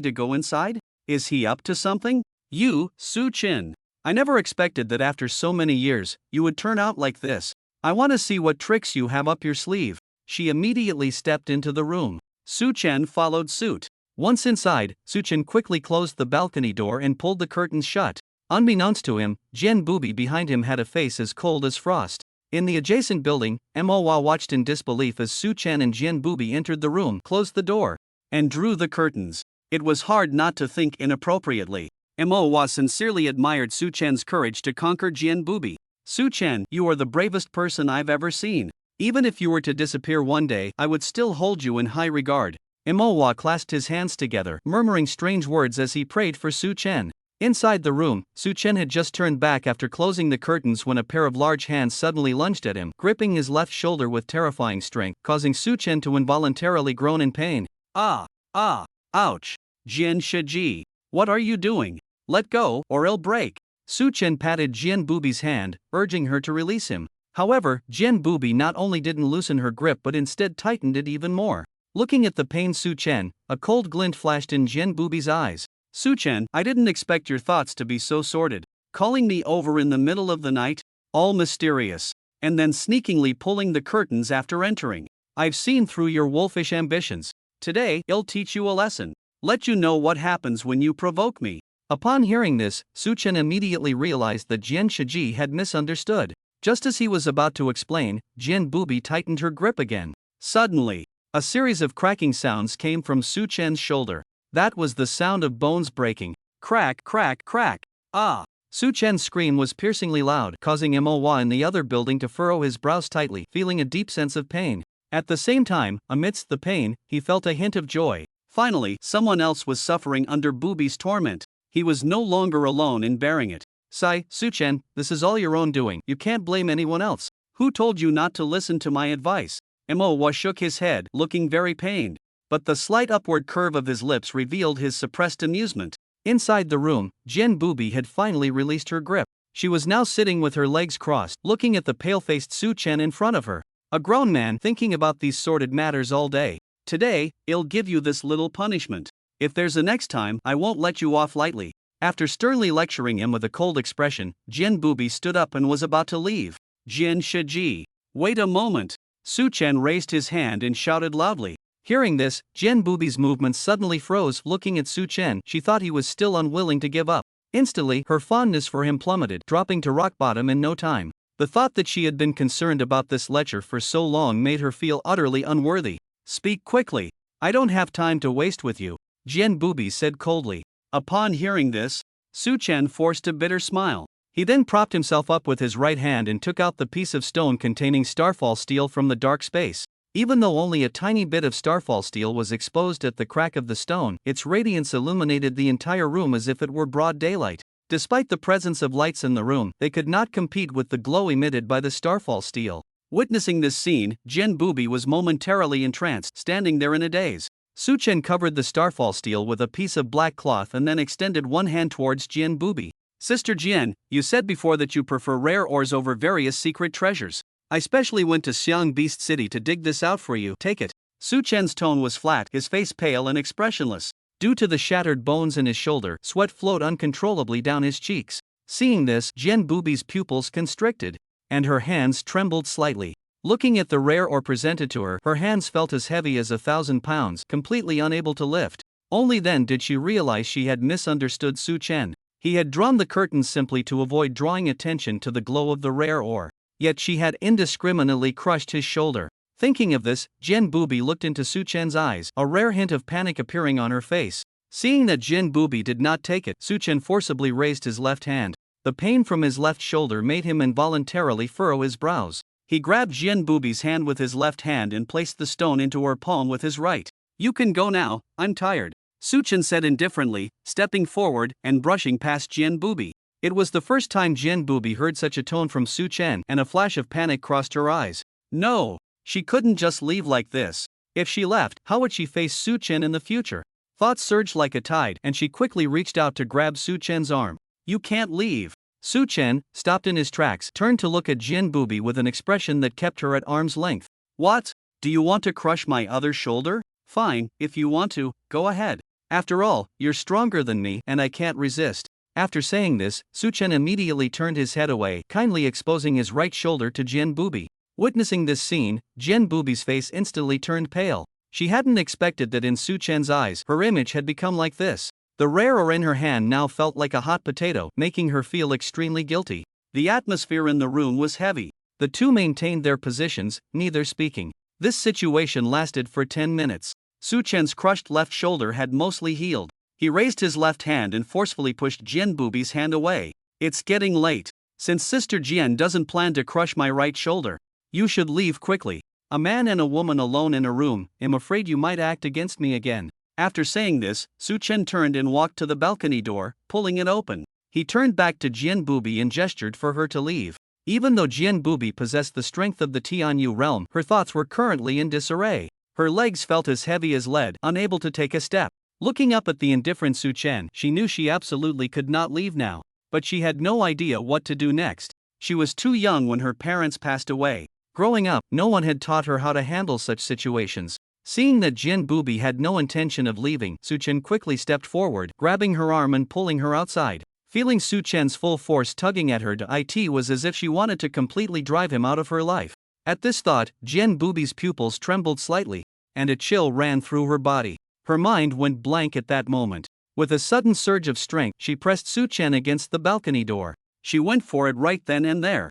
to go inside? Is he up to something? You, Su Chen. I never expected that after so many years, you would turn out like this. I want to see what tricks you have up your sleeve." She immediately stepped into the room. Su Chen followed suit. Once inside, Su Chen quickly closed the balcony door and pulled the curtains shut. Unbeknownst to him, Jian Bubi behind him had a face as cold as frost. In the adjacent building, Moa watched in disbelief as Su Chen and Jian Bubi entered the room, closed the door, and drew the curtains. It was hard not to think inappropriately. Moa sincerely admired Su Chen's courage to conquer Jian Bubi. "Su Chen, you are the bravest person I've ever seen. Even if you were to disappear one day, I would still hold you in high regard." Moa clasped his hands together, murmuring strange words as he prayed for Su Chen. Inside the room, Su Chen had just turned back after closing the curtains when a pair of large hands suddenly lunged at him, gripping his left shoulder with terrifying strength, causing Su Chen to involuntarily groan in pain. Ouch. Jian Shiji, what are you doing? Let go, or it'll break." Su Chen patted Jian Bubi's hand, urging her to release him. However, Jian Bubi not only didn't loosen her grip but instead tightened it even more. Looking at the pained Su Chen, a cold glint flashed in Jian Bubi's eyes. "Su Chen, I didn't expect your thoughts to be so sordid. Calling me over in the middle of the night? All mysterious. And then sneakingly pulling the curtains after entering. I've seen through your wolfish ambitions. Today, I'll teach you a lesson. Let you know what happens when you provoke me." Upon hearing this, Su Chen immediately realized that Jian Shiji had misunderstood. Just as he was about to explain, Jian Bubi tightened her grip again. Suddenly, a series of cracking sounds came from Su Chen's shoulder. That was the sound of bones breaking. Crack, crack, crack. Ah! Su Chen's scream was piercingly loud, causing Moa in the other building to furrow his brows tightly, feeling a deep sense of pain. At the same time, amidst the pain, he felt a hint of joy. Finally, someone else was suffering under Bubi's torment. He was no longer alone in bearing it. Su Chen, this is all your own doing. You can't blame anyone else. Who told you not to listen to my advice?" Moa shook his head, looking very pained. But the slight upward curve of his lips revealed his suppressed amusement. Inside the room, Jian Bubi had finally released her grip. She was now sitting with her legs crossed, looking at the pale-faced Su Chen in front of her. A grown man thinking about these sordid matters all day. "Today, I'll give you this little punishment. If there's a next time, I won't let you off lightly." After sternly lecturing him with a cold expression, Jian Bubi stood up and was about to leave. "Jian Shiji, wait a moment." Su Chen raised his hand and shouted loudly. Hearing this, Jian Bubi's movements suddenly froze. Looking at Su Chen, she thought he was still unwilling to give up. Instantly, her fondness for him plummeted, dropping to rock bottom in no time. The thought that she had been concerned about this lecture for so long made her feel utterly unworthy. "Speak quickly. I don't have time to waste with you," Jian Bubi said coldly. Upon hearing this, Su Chen forced a bitter smile. He then propped himself up with his right hand and took out the piece of stone containing starfall steel from the dark space. Even though only a tiny bit of starfall steel was exposed at the crack of the stone, its radiance illuminated the entire room as if it were broad daylight. Despite the presence of lights in the room, they could not compete with the glow emitted by the starfall steel. Witnessing this scene, Jian Bubi was momentarily entranced, standing there in a daze. Su Chen covered the starfall steel with a piece of black cloth and then extended one hand towards Jian Bubi. "Sister Jian, you said before that you prefer rare ores over various secret treasures. I specially went to Xiang Beast City to dig this out for you. Take it." Su Chen's tone was flat, his face pale and expressionless. Due to the shattered bones in his shoulder, sweat flowed uncontrollably down his cheeks. Seeing this, Jen Booby's pupils constricted, and her hands trembled slightly. Looking at the rare ore presented to her, her hands felt as heavy as 1,000 pounds, completely unable to lift. Only then did she realize she had misunderstood Su Chen. He had drawn the curtains simply to avoid drawing attention to the glow of the rare ore. Yet she had indiscriminately crushed his shoulder. Thinking of this, Jen Booby looked into Su Chen's eyes, a rare hint of panic appearing on her face. Seeing that Jen Booby did not take it, Su Chen forcibly raised his left hand. The pain from his left shoulder made him involuntarily furrow his brows. He grabbed Jen Booby's hand with his left hand and placed the stone into her palm with his right. "You can go now, I'm tired," Su Chen said indifferently, stepping forward and brushing past Jen Booby. It was the first time Jen Booby heard such a tone from Su Chen, and a flash of panic crossed her eyes. No, she couldn't just leave like this. If she left, how would she face Su Chen in the future? Thoughts surged like a tide, and she quickly reached out to grab Su Chen's arm. "You can't leave." Su Chen, stopped in his tracks, turned to look at Jen Booby with an expression that kept her at arm's length. "What? Do you want to crush my other shoulder? Fine, if you want to, go ahead. After all, you're stronger than me, and I can't resist." After saying this, Su Chen immediately turned his head away, kindly exposing his right shoulder to Jen Booby. Witnessing this scene, Jen Booby's face instantly turned pale. She hadn't expected that in Su Chen's eyes, her image had become like this. The rare ore in her hand now felt like a hot potato, making her feel extremely guilty. The atmosphere in the room was heavy. The two maintained their positions, neither speaking. This situation lasted for 10 minutes. Su Chen's crushed left shoulder had mostly healed. He raised his left hand and forcefully pushed Jen Booby's hand away. "It's getting late. Since Sister Jian doesn't plan to crush my right shoulder, you should leave quickly. A man and a woman alone in a room, I'm afraid you might act against me again." After saying this, Su Chen turned and walked to the balcony door, pulling it open. He turned back to Jen Booby and gestured for her to leave. Even though Jen Booby possessed the strength of the Tianyu realm, her thoughts were currently in disarray. Her legs felt as heavy as lead, unable to take a step. Looking up at the indifferent Su Chen, she knew she absolutely could not leave now. But she had no idea what to do next. She was too young when her parents passed away. Growing up, no one had taught her how to handle such situations. Seeing that Jen Booby had no intention of leaving, Su Chen quickly stepped forward, grabbing her arm and pulling her outside. Feeling Su Chen's full force tugging at her, it was as if she wanted to completely drive him out of her life. At this thought, Jen Booby's pupils trembled slightly, and a chill ran through her body. Her mind went blank at that moment. With a sudden surge of strength, she pressed Su Chen against the balcony door. She went for it right then and there.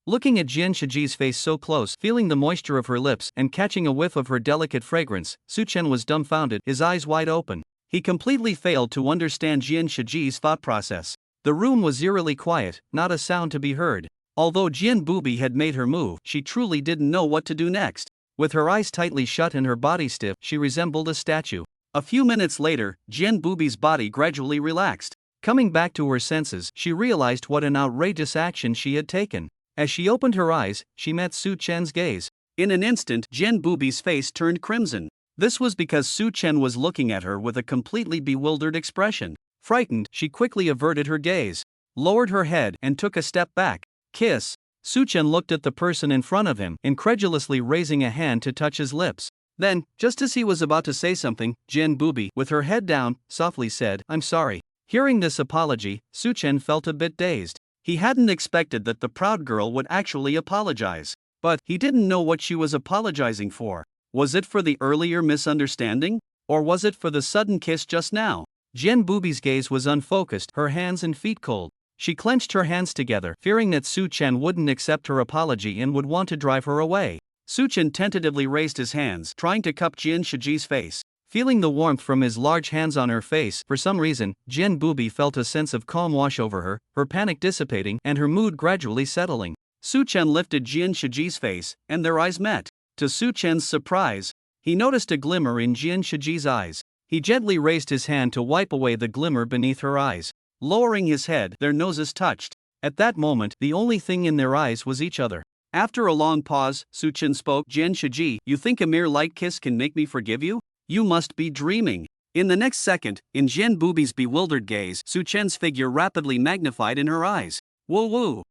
Looking at Jian Shiji's face so close, feeling the moisture of her lips, and catching a whiff of her delicate fragrance, Su Chen was dumbfounded, his eyes wide open. He completely failed to understand Jian Shiji's thought process. The room was eerily quiet, not a sound to be heard. Although Jen Booby had made her move, she truly didn't know what to do next. With her eyes tightly shut and her body stiff, she resembled a statue. A few minutes later, Jen Booby's body gradually relaxed. Coming back to her senses, she realized what an outrageous action she had taken. As she opened her eyes, she met Su Chen's gaze. In an instant, Jen Booby's face turned crimson. This was because Su Chen was looking at her with a completely bewildered expression. Frightened, she quickly averted her gaze, lowered her head, and took a step back. "Kiss." Su Chen looked at the person in front of him, incredulously raising a hand to touch his lips. Then, just as he was about to say something, Jen Booby, with her head down, softly said, "I'm sorry." Hearing this apology, Su Chen felt a bit dazed. He hadn't expected that the proud girl would actually apologize. But he didn't know what she was apologizing for. Was it for the earlier misunderstanding? Or was it for the sudden kiss just now? Jen Booby's gaze was unfocused, her hands and feet cold. She clenched her hands together, fearing that Su Chen wouldn't accept her apology and would want to drive her away. Su Chen tentatively raised his hands, trying to cup Jian Shiji's face. Feeling the warmth from his large hands on her face, for some reason, Jen Booby felt a sense of calm wash over her panic dissipating and her mood gradually settling. Su Chen lifted Jian Shiji's face, and their eyes met. To Su Chen's surprise, he noticed a glimmer in Jian Shiji's eyes. He gently raised his hand to wipe away the glimmer beneath her eyes. Lowering his head, their noses touched. At that moment, the only thing in their eyes was each other. After a long pause, Su Chen spoke, "Jian Shiji, you think a mere light kiss can make me forgive you? You must be dreaming." In the next second, in Jen Booby's bewildered gaze, Su Chen's figure rapidly magnified in her eyes. Woo.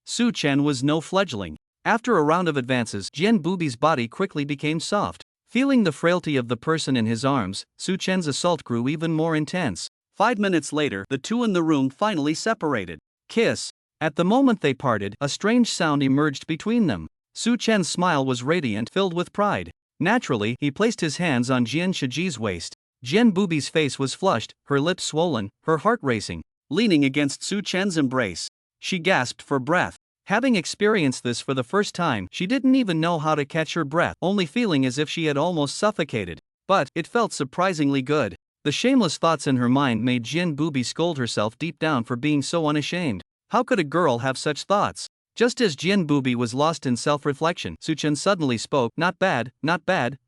Su Chen was no fledgling. After a round of advances, Jen Booby's body quickly became soft. Feeling the frailty of the person in his arms, Su Chen's assault grew even more intense. 5 minutes later, the two in the room finally separated. Kiss. At the moment they parted, a strange sound emerged between them. Su Chen's smile was radiant, filled with pride. Naturally, he placed his hands on Jian Shiji's waist. Jian Bubi's face was flushed, her lips swollen, her heart racing. Leaning against Su Chen's embrace, she gasped for breath. Having experienced this for the first time, she didn't even know how to catch her breath, only feeling as if she had almost suffocated. But it felt surprisingly good. The shameless thoughts in her mind made Jian Bubi scold herself deep down for being so unashamed. How could a girl have such thoughts? Just as Jian Bubi was lost in self-reflection, Su Chen suddenly spoke, not bad,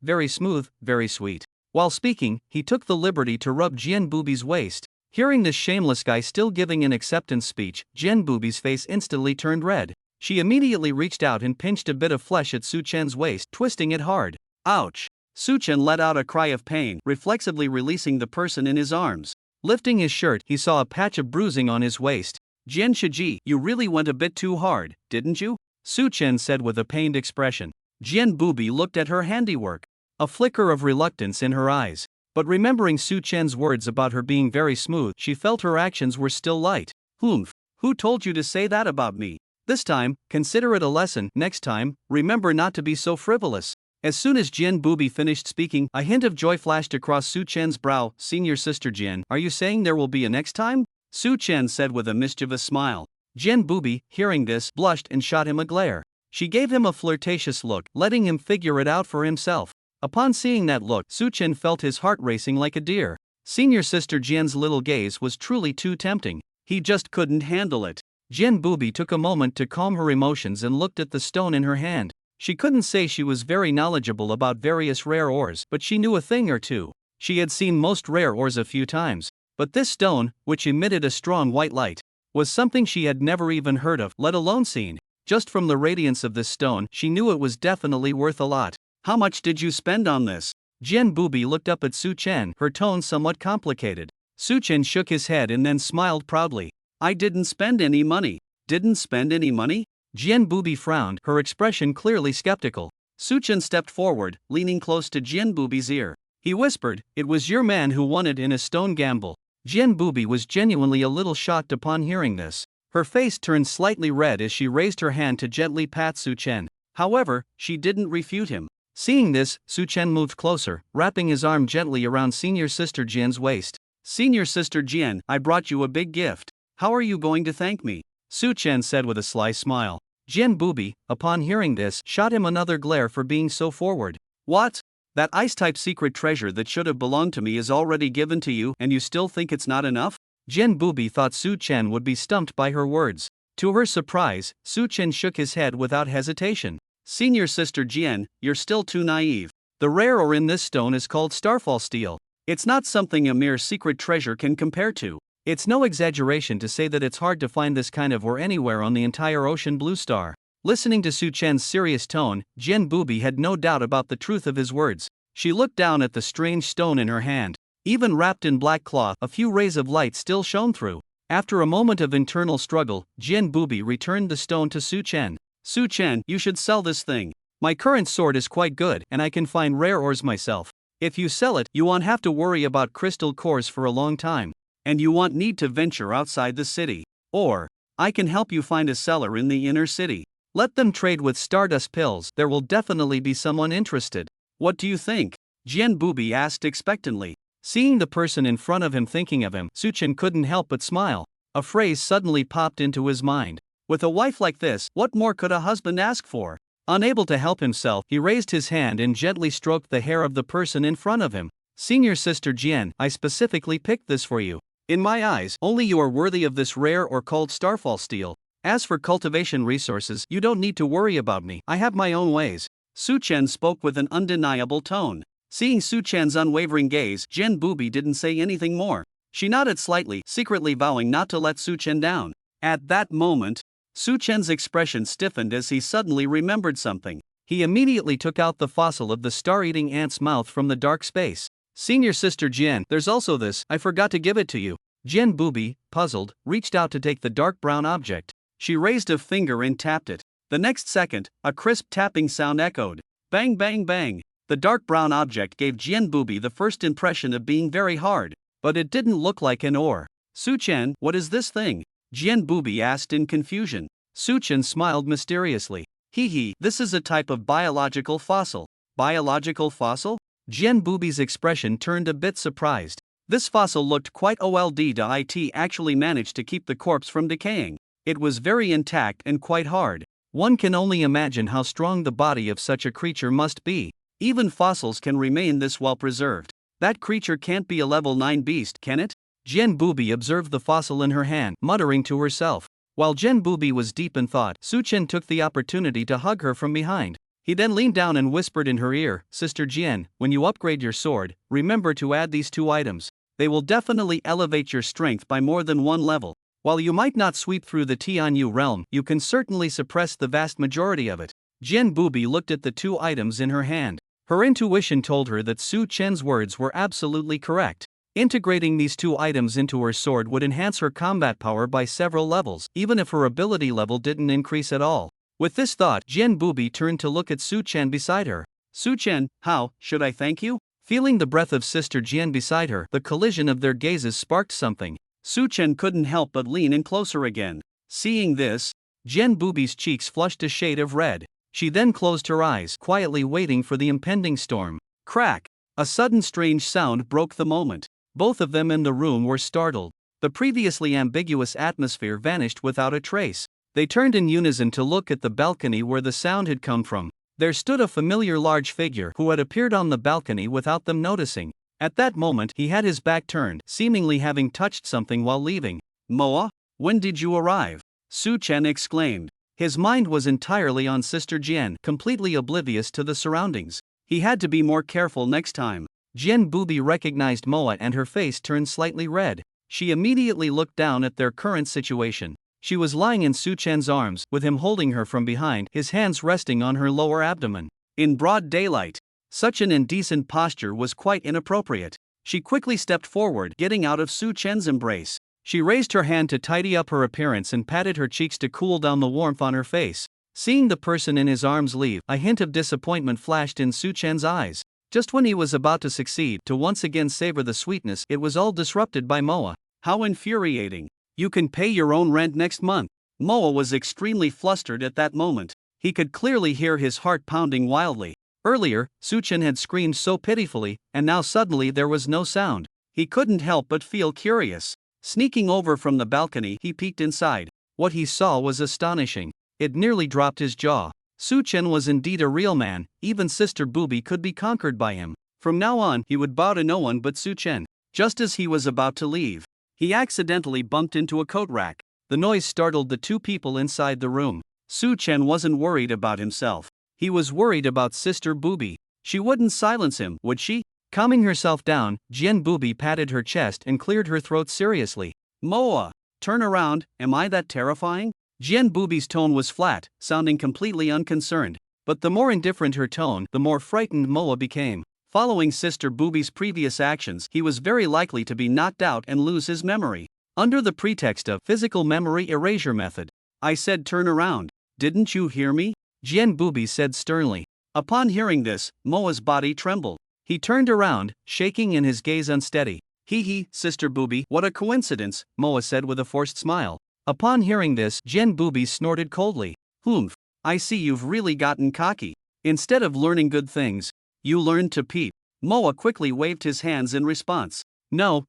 very smooth, very sweet. While speaking, he took the liberty to rub Jian Bubi's waist. Hearing this shameless guy still giving an acceptance speech, Jian Bubi's face instantly turned red. She immediately reached out and pinched a bit of flesh at Su Chen's waist, twisting it hard. Ouch! Su Chen let out a cry of pain, reflexively releasing the person in his arms. Lifting his shirt, he saw a patch of bruising on his waist. Jian Shiji, you really went a bit too hard, didn't you? Su Chen said with a pained expression. Jian Bubi looked at her handiwork. A flicker of reluctance in her eyes. But remembering Su Chen's words about her being very smooth, she felt her actions were still light. Humph, who told you to say that about me? This time, consider it a lesson. Next time, remember not to be so frivolous. As soon as Jian Bubi finished speaking, a hint of joy flashed across Su Chen's brow. Senior sister Jian, are you saying there will be a next time? Su Chen said with a mischievous smile. Jian Bubi, hearing this, blushed and shot him a glare. She gave him a flirtatious look, letting him figure it out for himself. Upon seeing that look, Su Chen felt his heart racing like a deer. Senior sister Jian's little gaze was truly too tempting. He just couldn't handle it. Jian Bubi took a moment to calm her emotions and looked at the stone in her hand. She couldn't say she was very knowledgeable about various rare ores, but she knew a thing or two. She had seen most rare ores a few times. But this stone, which emitted a strong white light, was something she had never even heard of, let alone seen. Just from the radiance of this stone, she knew it was definitely worth a lot. How much did you spend on this? Jian Bubi looked up at Su Chen, her tone somewhat complicated. Su Chen shook his head and then smiled proudly. I didn't spend any money. Didn't spend any money? Jian Bubi frowned, her expression clearly skeptical. Su Chen stepped forward, leaning close to Jian Bubi's ear. He whispered, it was your man who won it in a stone gamble. Jian Bubi was genuinely a little shocked upon hearing this. Her face turned slightly red as she raised her hand to gently pat Su Chen. However, she didn't refute him. Seeing this, Su Chen moved closer, wrapping his arm gently around senior sister Jian's waist. Senior sister Jian, I brought you a big gift. How are you going to thank me? Su Chen said with a sly smile. Jian Bubi, upon hearing this, shot him another glare for being so forward. What? That ice-type secret treasure that should have belonged to me is already given to you and you still think it's not enough? Jian Bubi thought Su Chen would be stumped by her words. To her surprise, Su Chen shook his head without hesitation. Senior sister Jian, you're still too naive. The rare ore in this stone is called starfall steel. It's not something a mere secret treasure can compare to. It's no exaggeration to say that it's hard to find this kind of ore anywhere on the entire ocean blue star. Listening to Su Chen's serious tone, Jian Bubi had no doubt about the truth of his words. She looked down at the strange stone in her hand. Even wrapped in black cloth, a few rays of light still shone through. After a moment of internal struggle, Jian Bubi returned the stone to Su Chen. Su Chen, you should sell this thing. My current sword is quite good and I can find rare ores myself. If you sell it, you won't have to worry about crystal cores for a long time. And you won't need to venture outside the city. Or, I can help you find a seller in the inner city. Let them trade with stardust pills, there will definitely be someone interested. What do you think? Jian Bubi asked expectantly. Seeing the person in front of him thinking of him, Su Chen couldn't help but smile. A phrase suddenly popped into his mind. With a wife like this, what more could a husband ask for? Unable to help himself, he raised his hand and gently stroked the hair of the person in front of him. Senior sister Jian, I specifically picked this for you. In my eyes, only you are worthy of this rare or called starfall steel. As for cultivation resources, you don't need to worry about me, I have my own ways. Su Chen spoke with an undeniable tone. Seeing Su Chen's unwavering gaze, Jian Bubi didn't say anything more. She nodded slightly, secretly vowing not to let Su Chen down. At that moment, Su Chen's expression stiffened as he suddenly remembered something. He immediately took out the fossil of the star-eating ant's mouth from the dark space. Senior sister Jian, there's also this, I forgot to give it to you. Jian Bubi, puzzled, reached out to take the dark brown object. She raised a finger and tapped it. The next second, a crisp tapping sound echoed. Bang bang bang. The dark brown object gave Jian Bubi the first impression of being very hard, but it didn't look like an ore. Su-chen, what is this thing? Jian Bubi asked in confusion. Su-chen smiled mysteriously. Hee, this is a type of biological fossil. Biological fossil? Jian Bubi's expression turned a bit surprised. This fossil looked quite old to it actually managed to keep the corpse from decaying. It was very intact and quite hard. One can only imagine how strong the body of such a creature must be. Even fossils can remain this well preserved. That creature can't be a level 9 beast, can it? Jian Bubi observed the fossil in her hand, muttering to herself. While Jian Bubi was deep in thought, Su-chen took the opportunity to hug her from behind. He then leaned down and whispered in her ear, Sister Jian, when you upgrade your sword, remember to add these 2 items. They will definitely elevate your strength by more than 1 level. While you might not sweep through the Tianyu realm, you can certainly suppress the vast majority of it. Jian Bubi looked at the 2 items in her hand. Her intuition told her that Su-chen's words were absolutely correct. Integrating these 2 items into her sword would enhance her combat power by several levels, even if her ability level didn't increase at all. With this thought, Jian Bubi turned to look at Su-chen beside her. Su-chen, how should I thank you? Feeling the breath of Sister Jian beside her, the collision of their gazes sparked something. Su-chen couldn't help but lean in closer again. Seeing this, Jian Bubi's cheeks flushed a shade of red. She then closed her eyes, quietly waiting for the impending storm. Crack! A sudden strange sound broke the moment. Both of them in the room were startled. The previously ambiguous atmosphere vanished without a trace. They turned in unison to look at the balcony where the sound had come from. There stood a familiar large figure who had appeared on the balcony without them noticing. At that moment, he had his back turned, seemingly having touched something while leaving. Moa, when did you arrive? Su-chen exclaimed. His mind was entirely on Sister Jian, completely oblivious to the surroundings. He had to be more careful next time. Jian Bubi recognized Moa and her face turned slightly red. She immediately looked down at their current situation. She was lying in Su-chen's arms, with him holding her from behind, his hands resting on her lower abdomen. In broad daylight. Such an indecent posture was quite inappropriate. She quickly stepped forward, getting out of Su-chen's embrace. She raised her hand to tidy up her appearance and patted her cheeks to cool down the warmth on her face. Seeing the person in his arms leave, a hint of disappointment flashed in Su-chen's eyes. Just when he was about to succeed, to once again savor the sweetness, it was all disrupted by Moa. How infuriating. You can pay your own rent next month. Moa was extremely flustered at that moment. He could clearly hear his heart pounding wildly. Earlier, Su-chen had screamed so pitifully, and now suddenly there was no sound. He couldn't help but feel curious. Sneaking over from the balcony, he peeked inside. What he saw was astonishing. It nearly dropped his jaw. Su-chen was indeed a real man, even Sister Bubi could be conquered by him. From now on, he would bow to no one but Su-chen. Just as he was about to leave, he accidentally bumped into a coat rack. The noise startled the 2 people inside the room. Su-chen wasn't worried about himself. He was worried about Sister Bubi. She wouldn't silence him, would she? Calming herself down, Jian Bubi patted her chest and cleared her throat seriously. Moa, turn around, am I that terrifying? Jian Bubi's tone was flat, sounding completely unconcerned. But the more indifferent her tone, the more frightened Moa became. Following Sister Bubi's previous actions, he was very likely to be knocked out and lose his memory. Under the pretext of physical memory erasure method. I said turn around. Didn't you hear me? Jian Bubi said sternly. Upon hearing this, Moa's body trembled. He turned around, shaking and his gaze unsteady. Hee, Sister Bubi, what a coincidence, Moa said with a forced smile. Upon hearing this, Jian Bubi snorted coldly. Humph, I see you've really gotten cocky. Instead of learning good things, you learned to peep. Moa quickly waved his hands in response. No,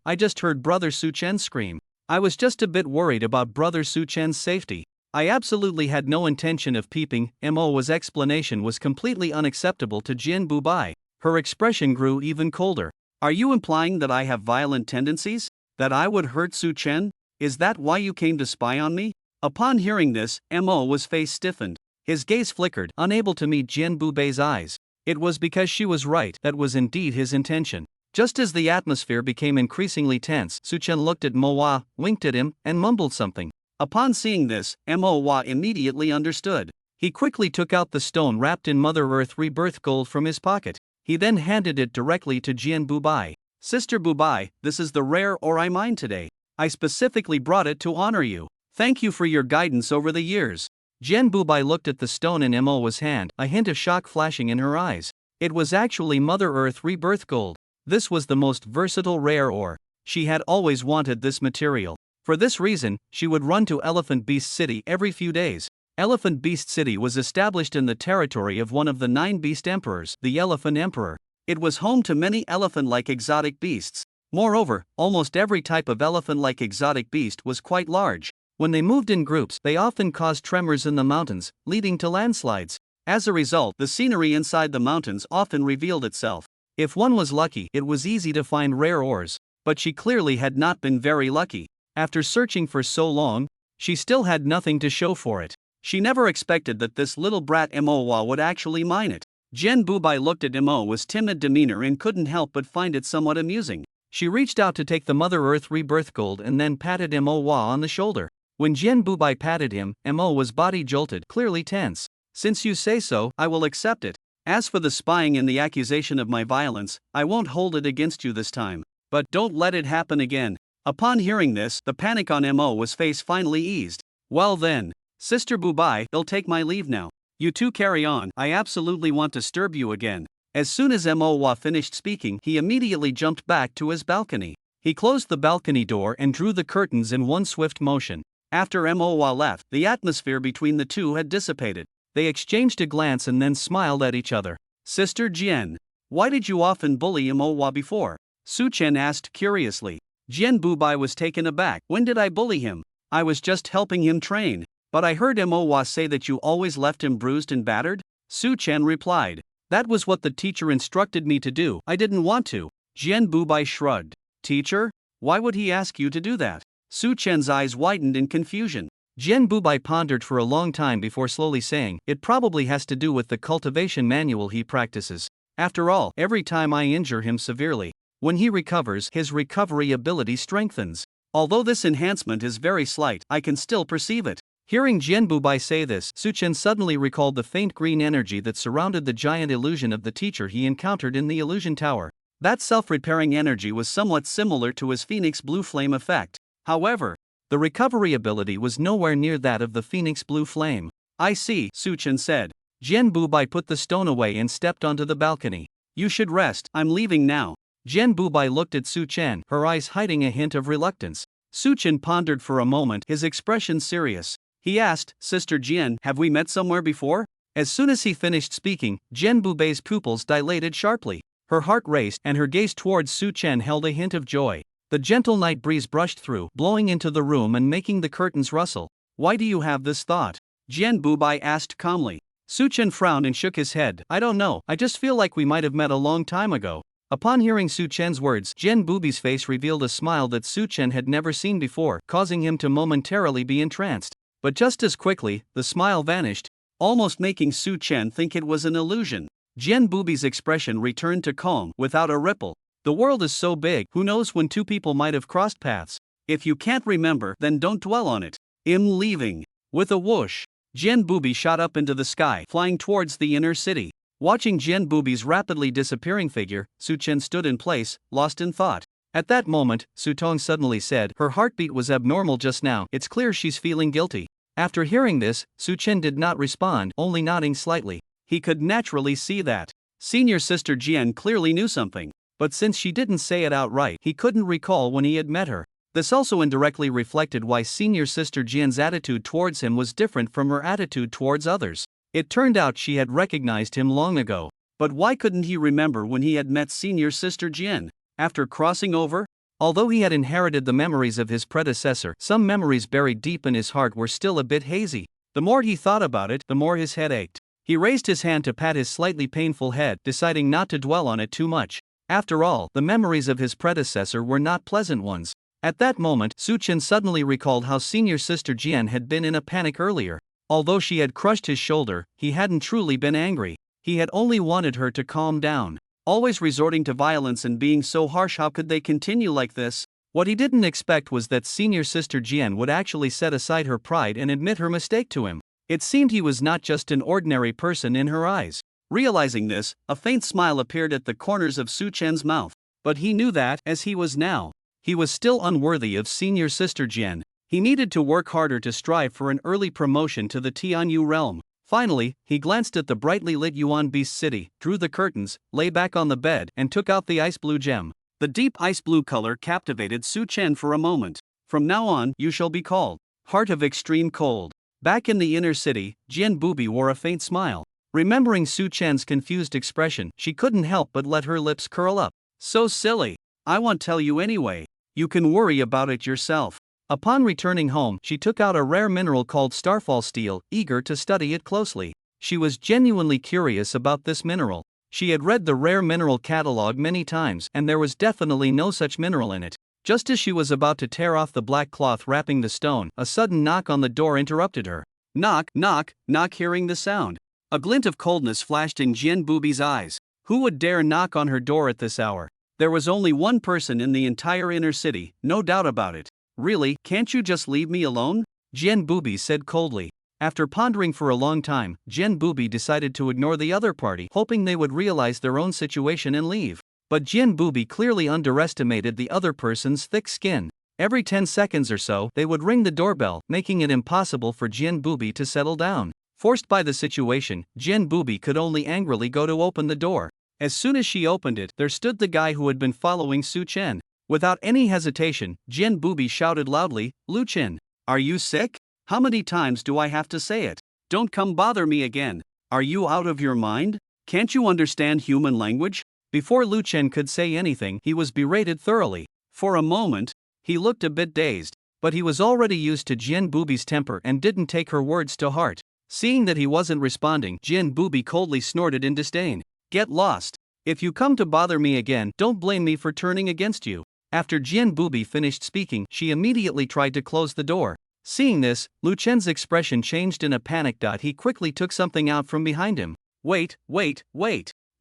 I just heard Brother Su-chen scream. I was just a bit worried about Brother Su-chen's safety. I absolutely had no intention of peeping. Moa's explanation was completely unacceptable to Jian Bubi. Her expression grew even colder. Are you implying that I have violent tendencies? That I would hurt Su-chen? Is that why you came to spy on me? Upon hearing this, Moa's face stiffened. His gaze flickered, unable to meet Jian Bubi's eyes. It was because she was right, that was indeed his intention. Just as the atmosphere became increasingly tense, Su-chen looked at Moa, winked at him, and mumbled something. Upon seeing this, Moa immediately understood. He quickly took out the stone wrapped in Mother Earth rebirth gold from his pocket. He then handed it directly to Jian Bubi. Sister Bubi, this is the rare ore I mined today. I specifically brought it to honor you. Thank you for your guidance over the years. Jian Bubi looked at the stone in Moa's hand, a hint of shock flashing in her eyes. It was actually Mother Earth Rebirth Gold. This was the most versatile rare ore. She had always wanted this material. For this reason, she would run to Elephant Beast City every few days. Elephant Beast City was established in the territory of one of the 9 beast emperors, the Elephant Emperor. It was home to many elephant-like exotic beasts. Moreover, almost every type of elephant-like exotic beast was quite large. When they moved in groups, they often caused tremors in the mountains, leading to landslides. As a result, the scenery inside the mountains often revealed itself. If one was lucky, it was easy to find rare ores. But she clearly had not been very lucky. After searching for so long, she still had nothing to show for it. She never expected that this little brat Manhwa would actually mine it. Jen Bubai looked at Manhwa's timid demeanor and couldn't help but find it somewhat amusing. She reached out to take the Mother Earth Rebirth Gold and then patted Manhwa on the shoulder. When Jen Bubai patted him, Manhwa's body jolted, clearly tense. Since you say so, I will accept it. As for the spying and the accusation of my violence, I won't hold it against you this time. But don't let it happen again. Upon hearing this, the panic on Manhwa's face finally eased. Well then, Sister Bubai, I'll take my leave now. You two carry on, I absolutely want to disturb you again. As soon as Manhwa finished speaking, he immediately jumped back to his balcony. He closed the balcony door and drew the curtains in one swift motion. After Manhwa left, the atmosphere between the two had dissipated. They exchanged a glance and then smiled at each other. Sister Jian, why did you often bully Manhwa before? Su Chen asked curiously. Jian Bubai was taken aback. When did I bully him? I was just helping him train. But I heard Manhwa say that you always left him bruised and battered? Su Chen replied. That was what the teacher instructed me to do. I didn't want to. Jian Bubai shrugged. Teacher? Why would he ask you to do that? Su Chen's eyes widened in confusion. Jian Bubai pondered for a long time before slowly saying, it probably has to do with the cultivation manual he practices. After all, every time I injure him severely, when he recovers, his recovery ability strengthens. Although this enhancement is very slight, I can still perceive it. Hearing Jian Bubai say this, Su Chen suddenly recalled the faint green energy that surrounded the giant illusion of the teacher he encountered in the illusion tower. That self-repairing energy was somewhat similar to his Phoenix Blue Flame effect. However, the recovery ability was nowhere near that of the Phoenix Blue Flame. I see, Su Chen said. Jian Bubai put the stone away and stepped onto the balcony. You should rest, I'm leaving now. Jian Bubai looked at Su Chen, her eyes hiding a hint of reluctance. Su Chen pondered for a moment, his expression serious. He asked, Sister Jian, have we met somewhere before? As soon as he finished speaking, Jian Bubai's pupils dilated sharply. Her heart raced and her gaze towards Su Chen held a hint of joy. The gentle night breeze brushed through, blowing into the room and making the curtains rustle. Why do you have this thought? Jian Bubai asked calmly. Su Chen frowned and shook his head. I don't know, I just feel like we might have met a long time ago. Upon hearing Su Chen's words, Jian Bubai's face revealed a smile that Su Chen had never seen before, causing him to momentarily be entranced. But just as quickly, the smile vanished, almost making Su Chen think it was an illusion. Jian Bubai's expression returned to calm, without a ripple. The world is so big, who knows when two people might have crossed paths. If you can't remember, then don't dwell on it. I'm leaving. With a whoosh, Jian Bubai shot up into the sky, flying towards the inner city. Watching Jian Bubai's rapidly disappearing figure, Su Chen stood in place, lost in thought. At that moment, Su Tong suddenly said, her heartbeat was abnormal just now, it's clear she's feeling guilty. After hearing this, Su Chen did not respond, only nodding slightly. He could naturally see that Senior Sister Jian clearly knew something. But since she didn't say it outright, he couldn't recall when he had met her. This also indirectly reflected why Senior Sister Jian's attitude towards him was different from her attitude towards others. It turned out she had recognized him long ago. But why couldn't he remember when he had met Senior Sister Jian? After crossing over? Although he had inherited the memories of his predecessor, some memories buried deep in his heart were still a bit hazy. The more he thought about it, the more his head ached. He raised his hand to pat his slightly painful head, deciding not to dwell on it too much. After all, the memories of his predecessor were not pleasant ones. At that moment, Su Chen suddenly recalled how Senior Sister Jian had been in a panic earlier. Although she had crushed his shoulder, he hadn't truly been angry. He had only wanted her to calm down. Always resorting to violence and being so harsh, how could they continue like this? What he didn't expect was that Senior Sister Jian would actually set aside her pride and admit her mistake to him. It seemed he was not just an ordinary person in her eyes. Realizing this, a faint smile appeared at the corners of Su Chen's mouth. But he knew that, as he was now, he was still unworthy of Senior Sister Jian. He needed to work harder to strive for an early promotion to the Tianyu realm. Finally, he glanced at the brightly lit Yuan Beast City, drew the curtains, lay back on the bed, and took out the ice blue gem. The deep ice blue color captivated Su Chen for a moment. From now on, you shall be called Heart of Extreme Cold. Back in the inner city, Jian Bubi wore a faint smile. Remembering Su Chen's confused expression, she couldn't help but let her lips curl up. So silly. I won't tell you anyway. You can worry about it yourself. Upon returning home, she took out a rare mineral called Starfall Steel, eager to study it closely. She was genuinely curious about this mineral. She had read the rare mineral catalog many times, and there was definitely no such mineral in it. Just as she was about to tear off the black cloth wrapping the stone, a sudden knock on the door interrupted her. Knock, knock, knock. Hearing the sound, a glint of coldness flashed in Jian Bubi's eyes. Who would dare knock on her door at this hour? There was only one person in the entire inner city, no doubt about it. Really, can't you just leave me alone? Jian Bubi said coldly. After pondering for a long time, Jian Bubi decided to ignore the other party, hoping they would realize their own situation and leave. But Jian Bubi clearly underestimated the other person's thick skin. Every 10 seconds or so, they would ring the doorbell, making it impossible for Jian Bubi to settle down. Forced by the situation, Jian Bubi could only angrily go to open the door. As soon as she opened it, there stood the guy who had been following Su Chen. Without any hesitation, Jian Bubi shouted loudly, Lu Chen, are you sick? How many times do I have to say it? Don't come bother me again. Are you out of your mind? Can't you understand human language? Before Lu Chen could say anything, he was berated thoroughly. For a moment, he looked a bit dazed, but he was already used to Jian Bubi's temper and didn't take her words to heart. Seeing that he wasn't responding, Jian Bubi coldly snorted in disdain. Get lost. If you come to bother me again, don't blame me for turning against you. After Jian Bubi finished speaking, she immediately tried to close the door. Seeing this, Lu Chen's expression changed in a panic. He quickly took something out from behind him. Wait.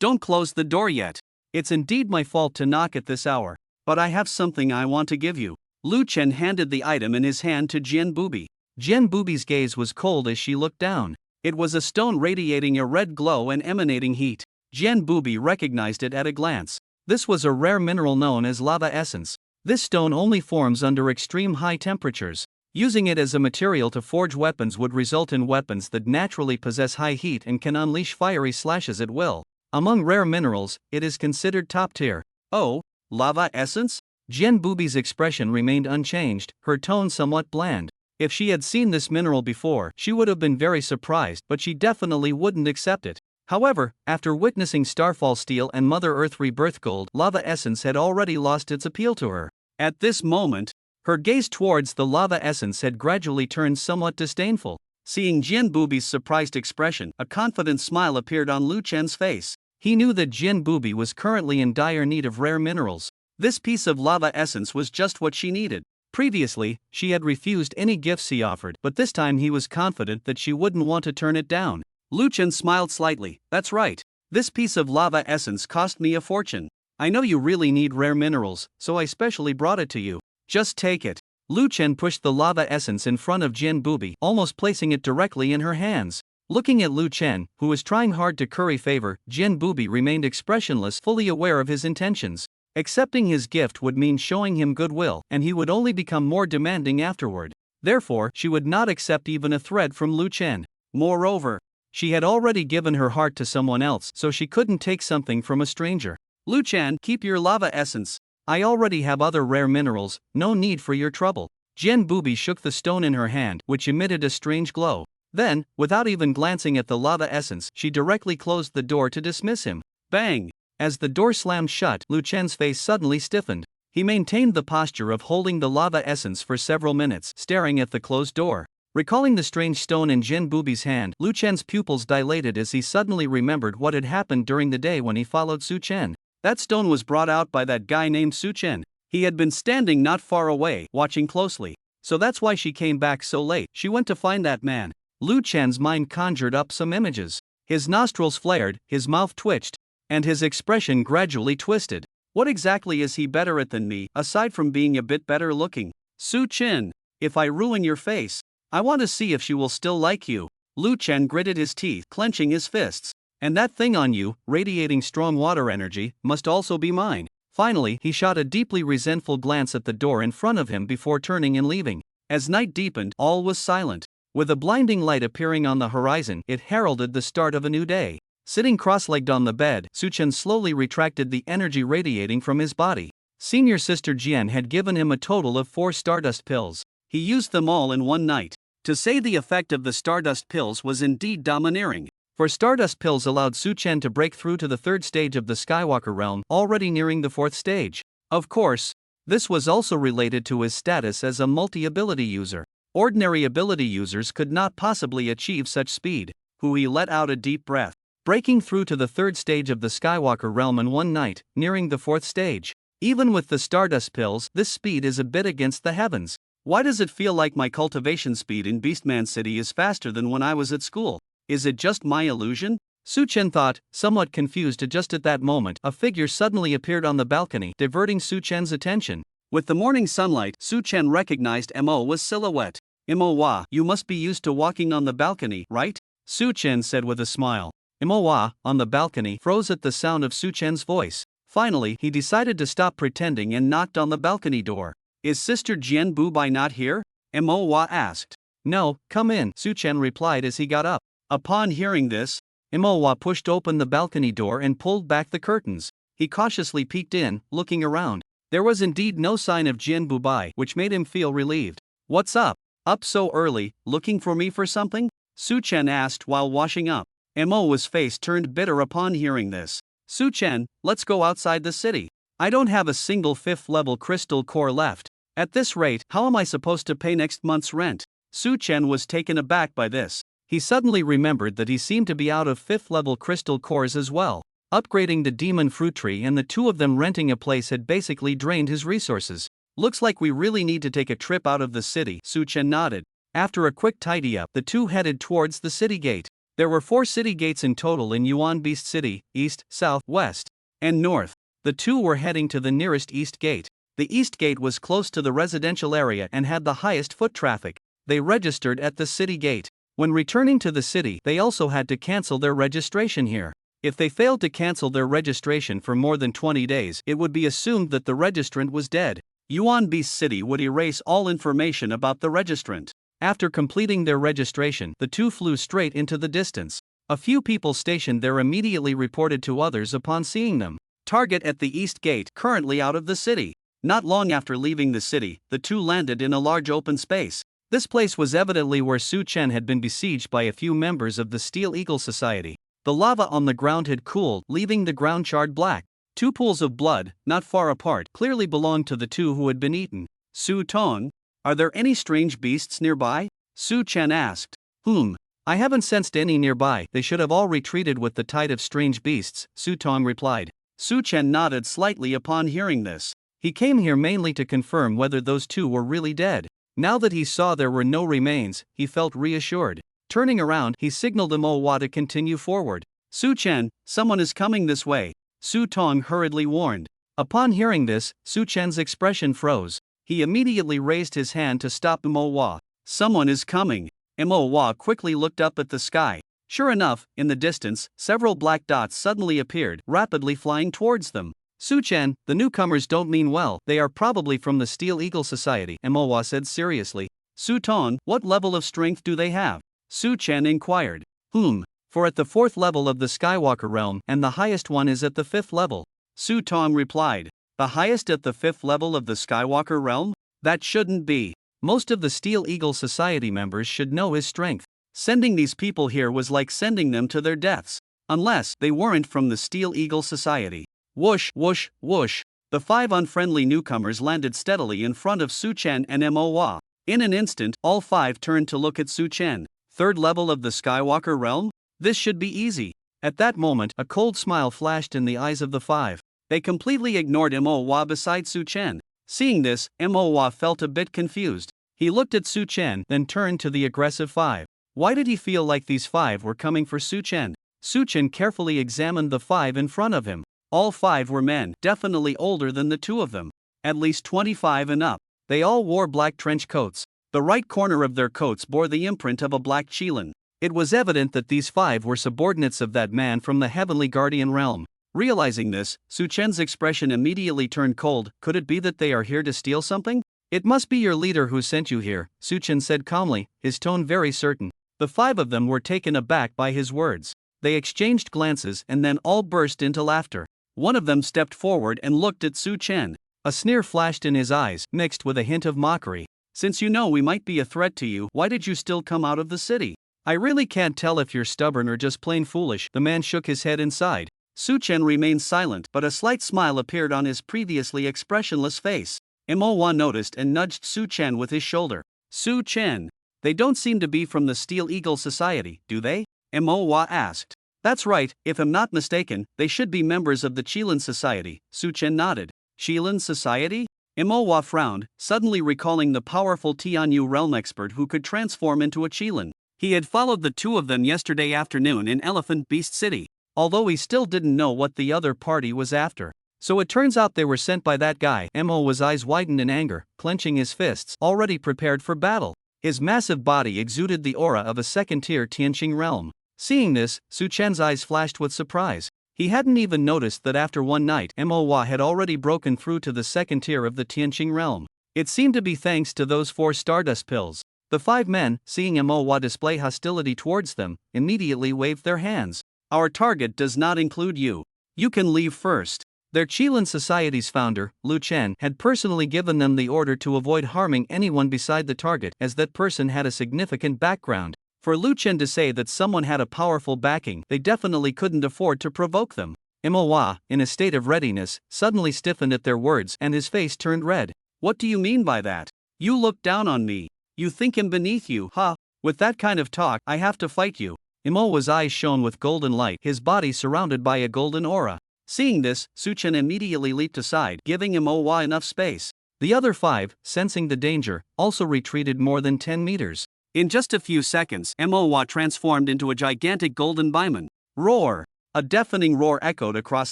Don't close the door yet. It's indeed my fault to knock at this hour, but I have something I want to give you. Lu Chen handed the item in his hand to Jian Bubi. Jian Bubi's gaze was cold as she looked down. It was a stone radiating a red glow and emanating heat. Jian Bubi recognized it at a glance. This was a rare mineral known as lava essence. This stone only forms under extreme high temperatures. Using it as a material to forge weapons would result in weapons that naturally possess high heat and can unleash fiery slashes at will. Among rare minerals, it is considered top tier. Oh, lava essence? Jian Bubi's expression remained unchanged, her tone somewhat bland. If she had seen this mineral before, she would have been very surprised, but she definitely wouldn't accept it. However, after witnessing Starfall Steel and Mother Earth Rebirth Gold, lava essence had already lost its appeal to her. At this moment, her gaze towards the lava essence had gradually turned somewhat disdainful. Seeing Jian Bubi's surprised expression, a confident smile appeared on Lu Chen's face. He knew that Jian Bubi was currently in dire need of rare minerals. This piece of lava essence was just what she needed. Previously, she had refused any gifts he offered, but this time he was confident that she wouldn't want to turn it down. Lu Chen smiled slightly. That's right. This piece of lava essence cost me a fortune. I know you really need rare minerals, so I specially brought it to you. Just take it. Lu Chen pushed the lava essence in front of Jian Bubi, almost placing it directly in her hands. Looking at Lu Chen, who was trying hard to curry favor, Jian Bubi remained expressionless, fully aware of his intentions. Accepting his gift would mean showing him goodwill, and he would only become more demanding afterward. Therefore, she would not accept even a thread from Lu Chen. Moreover, she had already given her heart to someone else, so she couldn't take something from a stranger. Lu Chen, keep your lava essence. I already have other rare minerals, no need for your trouble. Jian Bubi shook the stone in her hand, which emitted a strange glow. Then, without even glancing at the lava essence, she directly closed the door to dismiss him. Bang! As the door slammed shut, Lu Chen's face suddenly stiffened. He maintained the posture of holding the lava essence for several minutes, staring at the closed door. Recalling the strange stone in Jian Bubi's hand, Lu Chen's pupils dilated as he suddenly remembered what had happened during the day when he followed Su Chen. That stone was brought out by that guy named Su Chen. He had been standing not far away, watching closely. So that's why she came back so late. She went to find that man. Lu Chen's mind conjured up some images. His nostrils flared, his mouth twitched, and his expression gradually twisted. What exactly is he better at than me, aside from being a bit better looking? Su Chen, if I ruin your face, I want to see if she will still like you. Lu Chen gritted his teeth, clenching his fists. And that thing on you, radiating strong water energy, must also be mine. Finally, he shot a deeply resentful glance at the door in front of him before turning and leaving. As night deepened, all was silent. With a blinding light appearing on the horizon, it heralded the start of a new day. Sitting cross-legged on the bed, Suchen slowly retracted the energy radiating from his body. Senior sister Jian had given him a total of 4 stardust pills. He used them all in one night. To say the effect of the stardust pills was indeed domineering. For stardust pills allowed Suchen to break through to the 3rd stage of the Skywalker realm, already nearing the 4th stage. Of course, this was also related to his status as a multi-ability user. Ordinary ability users could not possibly achieve such speed. He let out a deep breath. Breaking through to the 3rd stage of the Skywalker realm in one night, nearing the 4th stage. Even with the stardust pills, this speed is a bit against the heavens. Why does it feel like my cultivation speed in Beastman City is faster than when I was at school? Is it just my illusion? Suchen thought, somewhat confused. Just at that moment, a figure suddenly appeared on the balcony, diverting Suchen's attention. With the morning sunlight, Suchen recognized Mo's silhouette. Mo, you must be used to walking on the balcony, right? Suchen said with a smile. Mo, on the balcony, froze at the sound of Suchen's voice. Finally, he decided to stop pretending and knocked on the balcony door. Is Sister Jian Bubai not here? Mo asked. No, come in, Suchen replied as he got up. Upon hearing this, Mo pushed open the balcony door and pulled back the curtains. He cautiously peeked in, looking around. There was indeed no sign of Jian Bubai, which made him feel relieved. What's up? Up so early, looking for me for something? Suchen asked while washing up. Mo's face turned bitter upon hearing this. Suchen, let's go outside the city. I don't have a single 5th level crystal core left. At this rate, how am I supposed to pay next month's rent? Suchen was taken aback by this. He suddenly remembered that he seemed to be out of 5th level crystal cores as well. Upgrading the demon fruit tree and the 2 of them renting a place had basically drained his resources. Looks like we really need to take a trip out of the city, Suchen nodded. After a quick tidy up, the 2 headed towards the city gate. There were 4 city gates in total in Yuan Beast City, east, south, west, and north. The 2 were heading to the nearest east gate. The east gate was close to the residential area and had the highest foot traffic. They registered at the city gate. When returning to the city, they also had to cancel their registration here. If they failed to cancel their registration for more than 20 days, it would be assumed that the registrant was dead. Yuan Beast City would erase all information about the registrant. After completing their registration, the 2 flew straight into the distance. A few people stationed there immediately reported to others upon seeing them. Target at the east gate, currently out of the city. Not long after leaving the city, the 2 landed in a large open space. This place was evidently where Suchen had been besieged by a few members of the Steel Eagle Society. The lava on the ground had cooled, leaving the ground charred black. 2 pools of blood, not far apart, clearly belonged to the 2 who had been eaten. Su Tong, are there any strange beasts nearby? Suchen asked. I haven't sensed any nearby. They should have all retreated with the tide of strange beasts, Su Tong replied. Suchen nodded slightly upon hearing this. He came here mainly to confirm whether those 2 were really dead. Now that he saw there were no remains, he felt reassured. Turning around, he signaled Mo to continue forward. Suchen, someone is coming this way, Su Tong hurriedly warned. Upon hearing this, Suchen's expression froze. He immediately raised his hand to stop Mo. Someone is coming. Mo quickly looked up at the sky. Sure enough, in the distance, several black dots suddenly appeared, rapidly flying towards them. Suchen, the newcomers don't mean well. They are probably from the Steel Eagle Society, Mo said seriously. Su Tong, what level of strength do they have? Suchen inquired. For at the 4th level of the Skywalker realm, and the highest one is at the 5th level. Su Tong replied. The highest at the 5th level of the Skywalker realm? That shouldn't be. Most of the Steel Eagle Society members should know his strength. Sending these people here was like sending them to their deaths. Unless they weren't from the Steel Eagle Society. Whoosh, whoosh, whoosh. The 5 unfriendly newcomers landed steadily in front of Suchen and Mo. In an instant, all 5 turned to look at Suchen. 3rd level of the Skywalker realm? This should be easy. At that moment, a cold smile flashed in the eyes of the 5. They completely ignored Mo beside Suchen. Seeing this, Mo felt a bit confused. He looked at Suchen, then turned to the aggressive 5. Why did he feel like these 5 were coming for Suchen? Suchen carefully examined the 5 in front of him. All 5 were men, definitely older than the 2 of them. At least 25 and up. They all wore black trench coats. The right corner of their coats bore the imprint of a black qilin. It was evident that these 5 were subordinates of that man from the Heavenly Guardian realm. Realizing this, Suchen's expression immediately turned cold. Could it be that they are here to steal something? It must be your leader who sent you here, Suchen said calmly, his tone very certain. The five of them were taken aback by his words. They exchanged glances and then all burst into laughter. One of them stepped forward and looked at Su Chen. A sneer flashed in his eyes, mixed with a hint of mockery. Since you know we might be a threat to you, why did you still come out of the city? I really can't tell if you're stubborn or just plain foolish. The man shook his head inside. Su Chen remained silent, but a slight smile appeared on his previously expressionless face. Manhwa noticed and nudged Su Chen with his shoulder. Su Chen. They don't seem to be from the Steel Eagle Society, do they? Manhwa asked. That's right, if I'm not mistaken, they should be members of the Qilin Society, Su Chen nodded. Qilin Society? Manhwa frowned, suddenly recalling the powerful Tianyu realm expert who could transform into a Qilin. He had followed the two of them yesterday afternoon in Elephant Beast City, although he still didn't know what the other party was after. So it turns out they were sent by that guy. Manhwa's eyes widened in anger, clenching his fists, already prepared for battle. His massive body exuded the aura of a second-tier Tianqing realm. Seeing this, Su Chen's eyes flashed with surprise. He hadn't even noticed that after one night, Manhwa had already broken through to the second tier of the Tianqing realm. It seemed to be thanks to those 4 Stardust pills. The 5 men, seeing Manhwa display hostility towards them, immediately waved their hands. Our target does not include you. You can leave first. Their Qilin Society's founder, Lu Chen, had personally given them the order to avoid harming anyone beside the target, as that person had a significant background. For Lu Chen to say that someone had a powerful backing, they definitely couldn't afford to provoke them. Manhwa, in a state of readiness, suddenly stiffened at their words and his face turned red. What do you mean by that? You look down on me. You think I'm beneath you, huh? With that kind of talk, I have to fight you. Manhwa's eyes shone with golden light, his body surrounded by a golden aura. Seeing this, Su Chen immediately leaped aside, giving Manhwa enough space. The other 5, sensing the danger, also retreated more than 10 meters. In just a few seconds, Manhwa transformed into a gigantic golden baiman. Roar! A deafening roar echoed across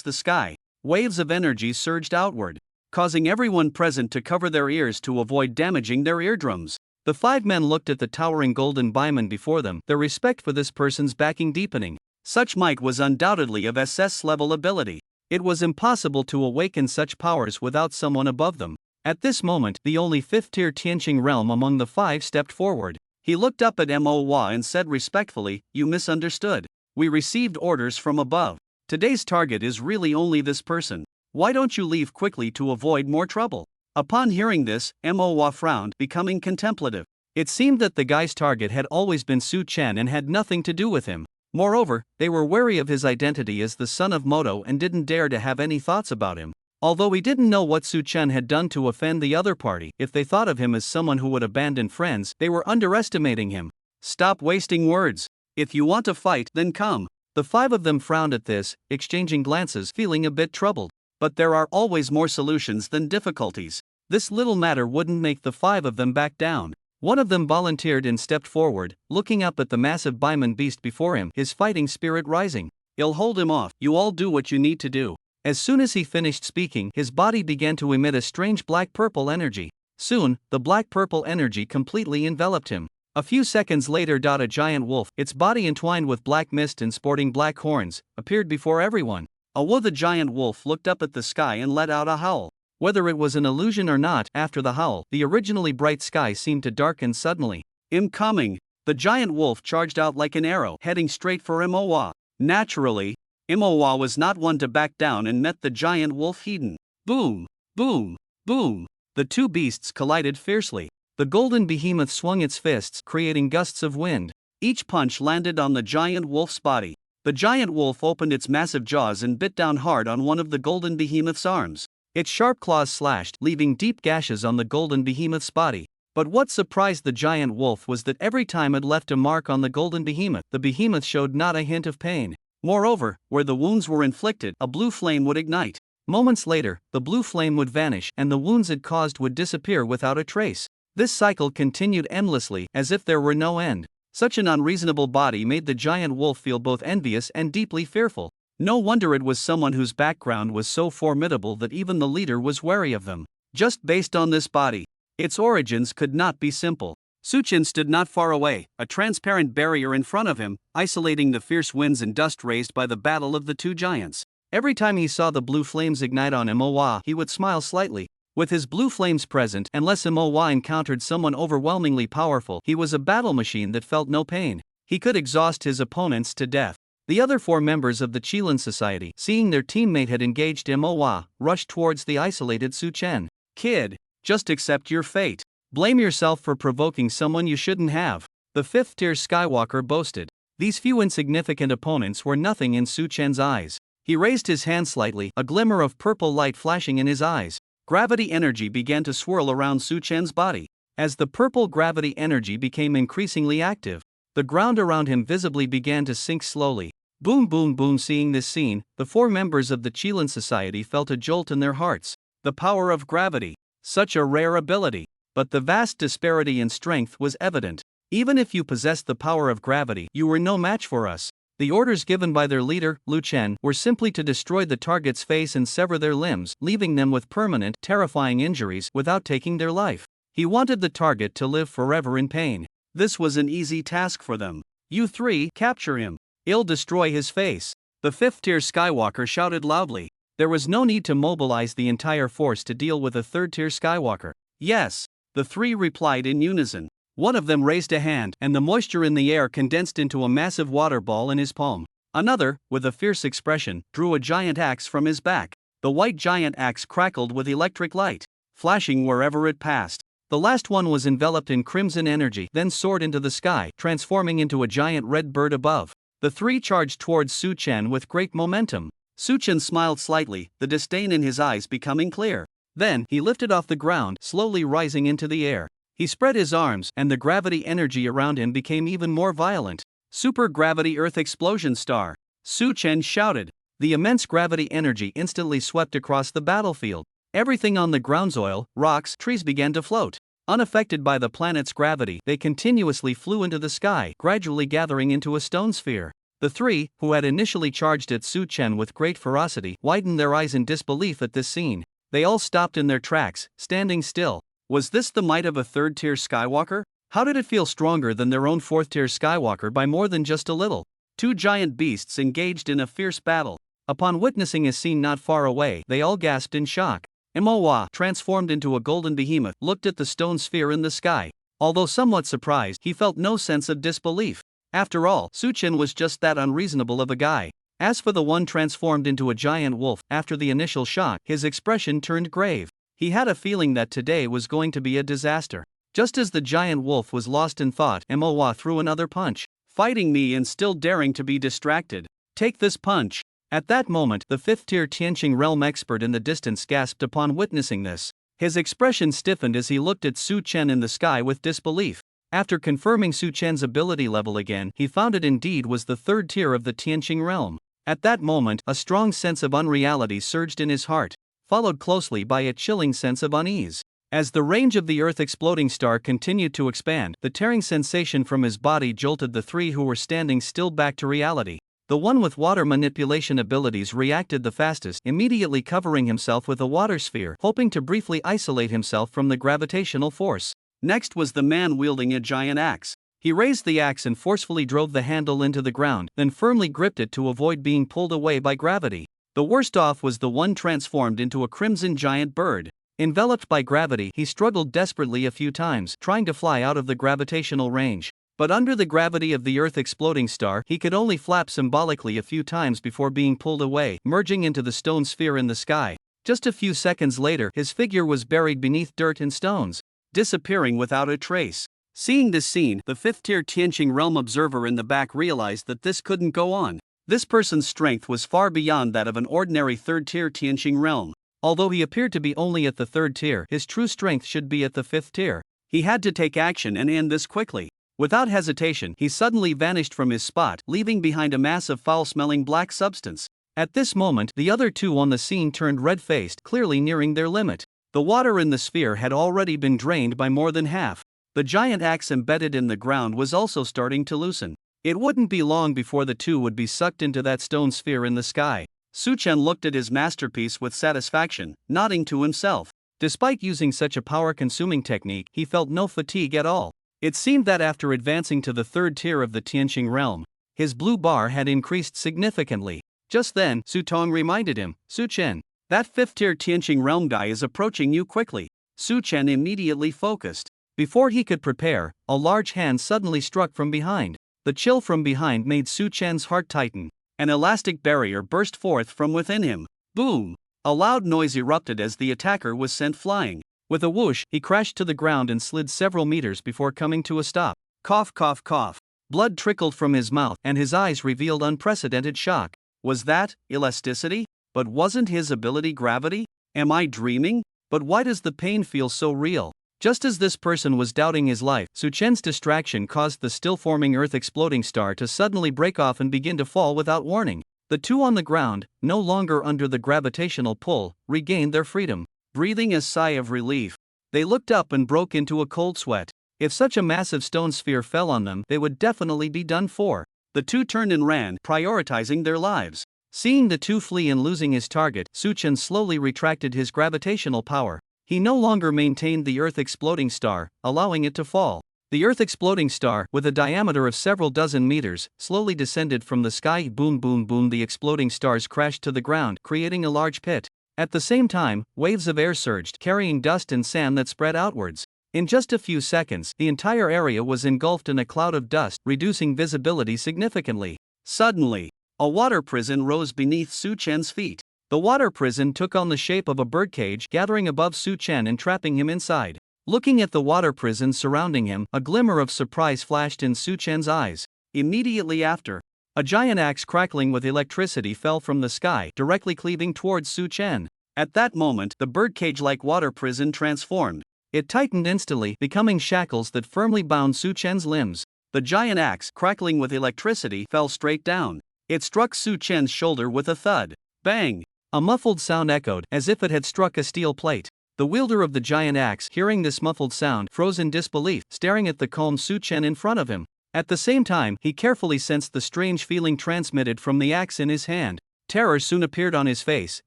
the sky. Waves of energy surged outward, causing everyone present to cover their ears to avoid damaging their eardrums. The 5 men looked at the towering golden baiman before them, their respect for this person's backing deepening. Such might was undoubtedly of SS-level ability. It was impossible to awaken such powers without someone above them. At this moment, the only 5th-tier Tianqing realm among the 5 stepped forward. He looked up at Manhwa and said respectfully, "You misunderstood. We received orders from above. Today's target is really only this person. Why don't you leave quickly to avoid more trouble?" Upon hearing this, Manhwa frowned, becoming contemplative. It seemed that the guy's target had always been Su Chen and had nothing to do with him. Moreover, they were wary of his identity as the son of Moto and didn't dare to have any thoughts about him. Although he didn't know what Su Chen had done to offend the other party, if they thought of him as someone who would abandon friends, they were underestimating him. Stop wasting words. If you want to fight, then come. The 5 of them frowned at this, exchanging glances, feeling a bit troubled. But there are always more solutions than difficulties. This little matter wouldn't make the 5 of them back down. One of them volunteered and stepped forward, looking up at the massive baiman beast before him, his fighting spirit rising. I'll hold him off. You all do what you need to do. As soon as he finished speaking, his body began to emit a strange black-purple energy. Soon, the black-purple energy completely enveloped him. A few seconds later, a giant wolf, its body entwined with black mist and sporting black horns, appeared before everyone. The giant wolf looked up at the sky and let out a howl. Whether it was an illusion or not, after the howl, the originally bright sky seemed to darken suddenly. "I'm coming!" The giant wolf charged out like an arrow, heading straight for Manhwa. Naturally, Manhwa was not one to back down and met the giant wolf head-on. Boom! Boom! Boom! The two beasts collided fiercely. The golden behemoth swung its fists, creating gusts of wind. Each punch landed on the giant wolf's body. The giant wolf opened its massive jaws and bit down hard on one of the golden behemoth's arms. Its sharp claws slashed, leaving deep gashes on the golden behemoth's body. But what surprised the giant wolf was that every time it left a mark on the golden behemoth, the behemoth showed not a hint of pain. Moreover, where the wounds were inflicted, a blue flame would ignite. Moments later, the blue flame would vanish and the wounds it caused would disappear without a trace. This cycle continued endlessly, as if there were no end. Such an unreasonable body made the giant wolf feel both envious and deeply fearful. No wonder it was someone whose background was so formidable that even the leader was wary of them. Just based on this body, its origins could not be simple. Su Chen stood not far away, a transparent barrier in front of him, isolating the fierce winds and dust raised by the battle of the two giants. Every time he saw the blue flames ignite on Manhwa, he would smile slightly. With his blue flames present, unless Manhwa encountered someone overwhelmingly powerful, he was a battle machine that felt no pain. He could exhaust his opponents to death. The other 4 members of the Qilin Society, seeing their teammate had engaged Manhwa, rushed towards the isolated Su Chen. Kid, just accept your fate. Blame yourself for provoking someone you shouldn't have. The 5th-tier Skywalker boasted. These few insignificant opponents were nothing in Su Chen's eyes. He raised his hand slightly, a glimmer of purple light flashing in his eyes. Gravity energy began to swirl around Su Chen's body. As the purple gravity energy became increasingly active, the ground around him visibly began to sink slowly. Boom boom boom. Seeing this scene, the 4 members of the Qilin Society felt a jolt in their hearts. The power of gravity. Such a rare ability. But the vast disparity in strength was evident. Even if you possessed the power of gravity, you were no match for us. The orders given by their leader, Lu Chen, were simply to destroy the target's face and sever their limbs, leaving them with permanent, terrifying injuries without taking their life. He wanted the target to live forever in pain. This was an easy task for them. You 3, capture him. I'll destroy his face. The 5th-tier Skywalker shouted loudly. There was no need to mobilize the entire force to deal with a 3rd-tier Skywalker. Yes, the 3 replied in unison. One of them raised a hand, and the moisture in the air condensed into a massive water ball in his palm. Another, with a fierce expression, drew a giant axe from his back. The white giant axe crackled with electric light, flashing wherever it passed. The last one was enveloped in crimson energy, then soared into the sky, transforming into a giant red bird above. The 3 charged towards Su Chen with great momentum. Su Chen smiled slightly, the disdain in his eyes becoming clear. Then, he lifted off the ground, slowly rising into the air. He spread his arms, and the gravity energy around him became even more violent. Super Gravity Earth Explosion Star. Su Chen shouted. The immense gravity energy instantly swept across the battlefield. Everything on the ground, oil, rocks, trees began to float. Unaffected by the planet's gravity, they continuously flew into the sky, gradually gathering into a stone sphere. The 3, who had initially charged at Su Chen with great ferocity, widened their eyes in disbelief at this scene. They all stopped in their tracks, standing still. Was this the might of a 3rd-tier Skywalker? How did it feel stronger than their own 4th-tier Skywalker by more than just a little? 2 giant beasts engaged in a fierce battle. Upon witnessing a scene not far away, they all gasped in shock. Manhwa, transformed into a golden behemoth, looked at the stone sphere in the sky. Although somewhat surprised, he felt no sense of disbelief. After all, Su Chen was just that unreasonable of a guy. As for the one transformed into a giant wolf, after the initial shock, his expression turned grave. He had a feeling that today was going to be a disaster. Just as the giant wolf was lost in thought, Manhwa threw another punch. Fighting me and still daring to be distracted. Take this punch. At that moment, the 5th-tier Tianqing realm expert in the distance gasped upon witnessing this. His expression stiffened as he looked at Su Chen in the sky with disbelief. After confirming Su Chen's ability level again, he found it indeed was the 3rd tier of the Tianqing realm. At that moment, a strong sense of unreality surged in his heart, followed closely by a chilling sense of unease. As the range of the Earth exploding star continued to expand, the tearing sensation from his body jolted the 3 who were standing still back to reality. The one with water manipulation abilities reacted the fastest, immediately covering himself with a water sphere, hoping to briefly isolate himself from the gravitational force. Next was the man wielding a giant axe. He raised the axe and forcefully drove the handle into the ground, then firmly gripped it to avoid being pulled away by gravity. The worst off was the one transformed into a crimson giant bird. Enveloped by gravity, he struggled desperately a few times, trying to fly out of the gravitational range. But under the gravity of the Earth exploding star, he could only flap symbolically a few times before being pulled away, merging into the stone sphere in the sky. Just a few seconds later, his figure was buried beneath dirt and stones, disappearing without a trace. Seeing this scene, the 5th-tier Tianqing realm observer in the back realized that this couldn't go on. This person's strength was far beyond that of an ordinary 3rd-tier Tianqing realm. Although he appeared to be only at the 3rd tier, his true strength should be at the 5th tier. He had to take action and end this quickly. Without hesitation, he suddenly vanished from his spot, leaving behind a mass of foul-smelling black substance. At this moment, the other 2 on the scene turned red-faced, clearly nearing their limit. The water in the sphere had already been drained by more than half. The giant axe embedded in the ground was also starting to loosen. It wouldn't be long before the 2 would be sucked into that stone sphere in the sky. Su Chen looked at his masterpiece with satisfaction, nodding to himself. Despite using such a power-consuming technique, he felt no fatigue at all. It seemed that after advancing to the 3rd tier of the Tianqing realm, his blue bar had increased significantly. Just then, Su Tong reminded him, Su Chen, That fifth-tier Tianqing realm guy is approaching you quickly. Su Chen immediately focused. Before he could prepare, a large hand suddenly struck from behind. The chill from behind made Su Chen's heart tighten. An elastic barrier burst forth from within him. Boom! A loud noise erupted as the attacker was sent flying. With a whoosh, he crashed to the ground and slid several meters before coming to a stop. Cough, cough, cough. Blood trickled from his mouth and his eyes revealed unprecedented shock. Was that elasticity? But wasn't his ability gravity? Am I dreaming? But why does the pain feel so real? Just as this person was doubting his life, Su Chen's distraction caused the still-forming Earth exploding star to suddenly break off and begin to fall without warning. The two on the ground, no longer under the gravitational pull, regained their freedom. Breathing a sigh of relief, they looked up and broke into a cold sweat. If such a massive stone sphere fell on them, they would definitely be done for. The two turned and ran, prioritizing their lives. Seeing the two flee and losing his target, Su Chen slowly retracted his gravitational power. He no longer maintained the Earth exploding star, allowing it to fall. The Earth exploding star, with a diameter of several dozen meters, slowly descended from the sky. Boom, boom, boom. The exploding stars crashed to the ground, creating a large pit. At the same time, waves of air surged, carrying dust and sand that spread outwards. In just a few seconds, the entire area was engulfed in a cloud of dust, reducing visibility significantly. Suddenly, a water prison rose beneath Su Chen's feet. The water prison took on the shape of a birdcage, gathering above Su Chen and trapping him inside. Looking at the water prison surrounding him, a glimmer of surprise flashed in Su Chen's eyes. Immediately after, a giant axe crackling with electricity fell from the sky, directly cleaving towards Su Chen. At that moment, the birdcage-like water prison transformed. It tightened instantly, becoming shackles that firmly bound Su Chen's limbs. The giant axe, crackling with electricity, fell straight down. It struck Su Chen's shoulder with a thud. Bang! A muffled sound echoed, as if it had struck a steel plate. The wielder of the giant axe, hearing this muffled sound, froze in disbelief, staring at the calm Su Chen in front of him. At the same time, he carefully sensed the strange feeling transmitted from the axe in his hand. Terror soon appeared on his face,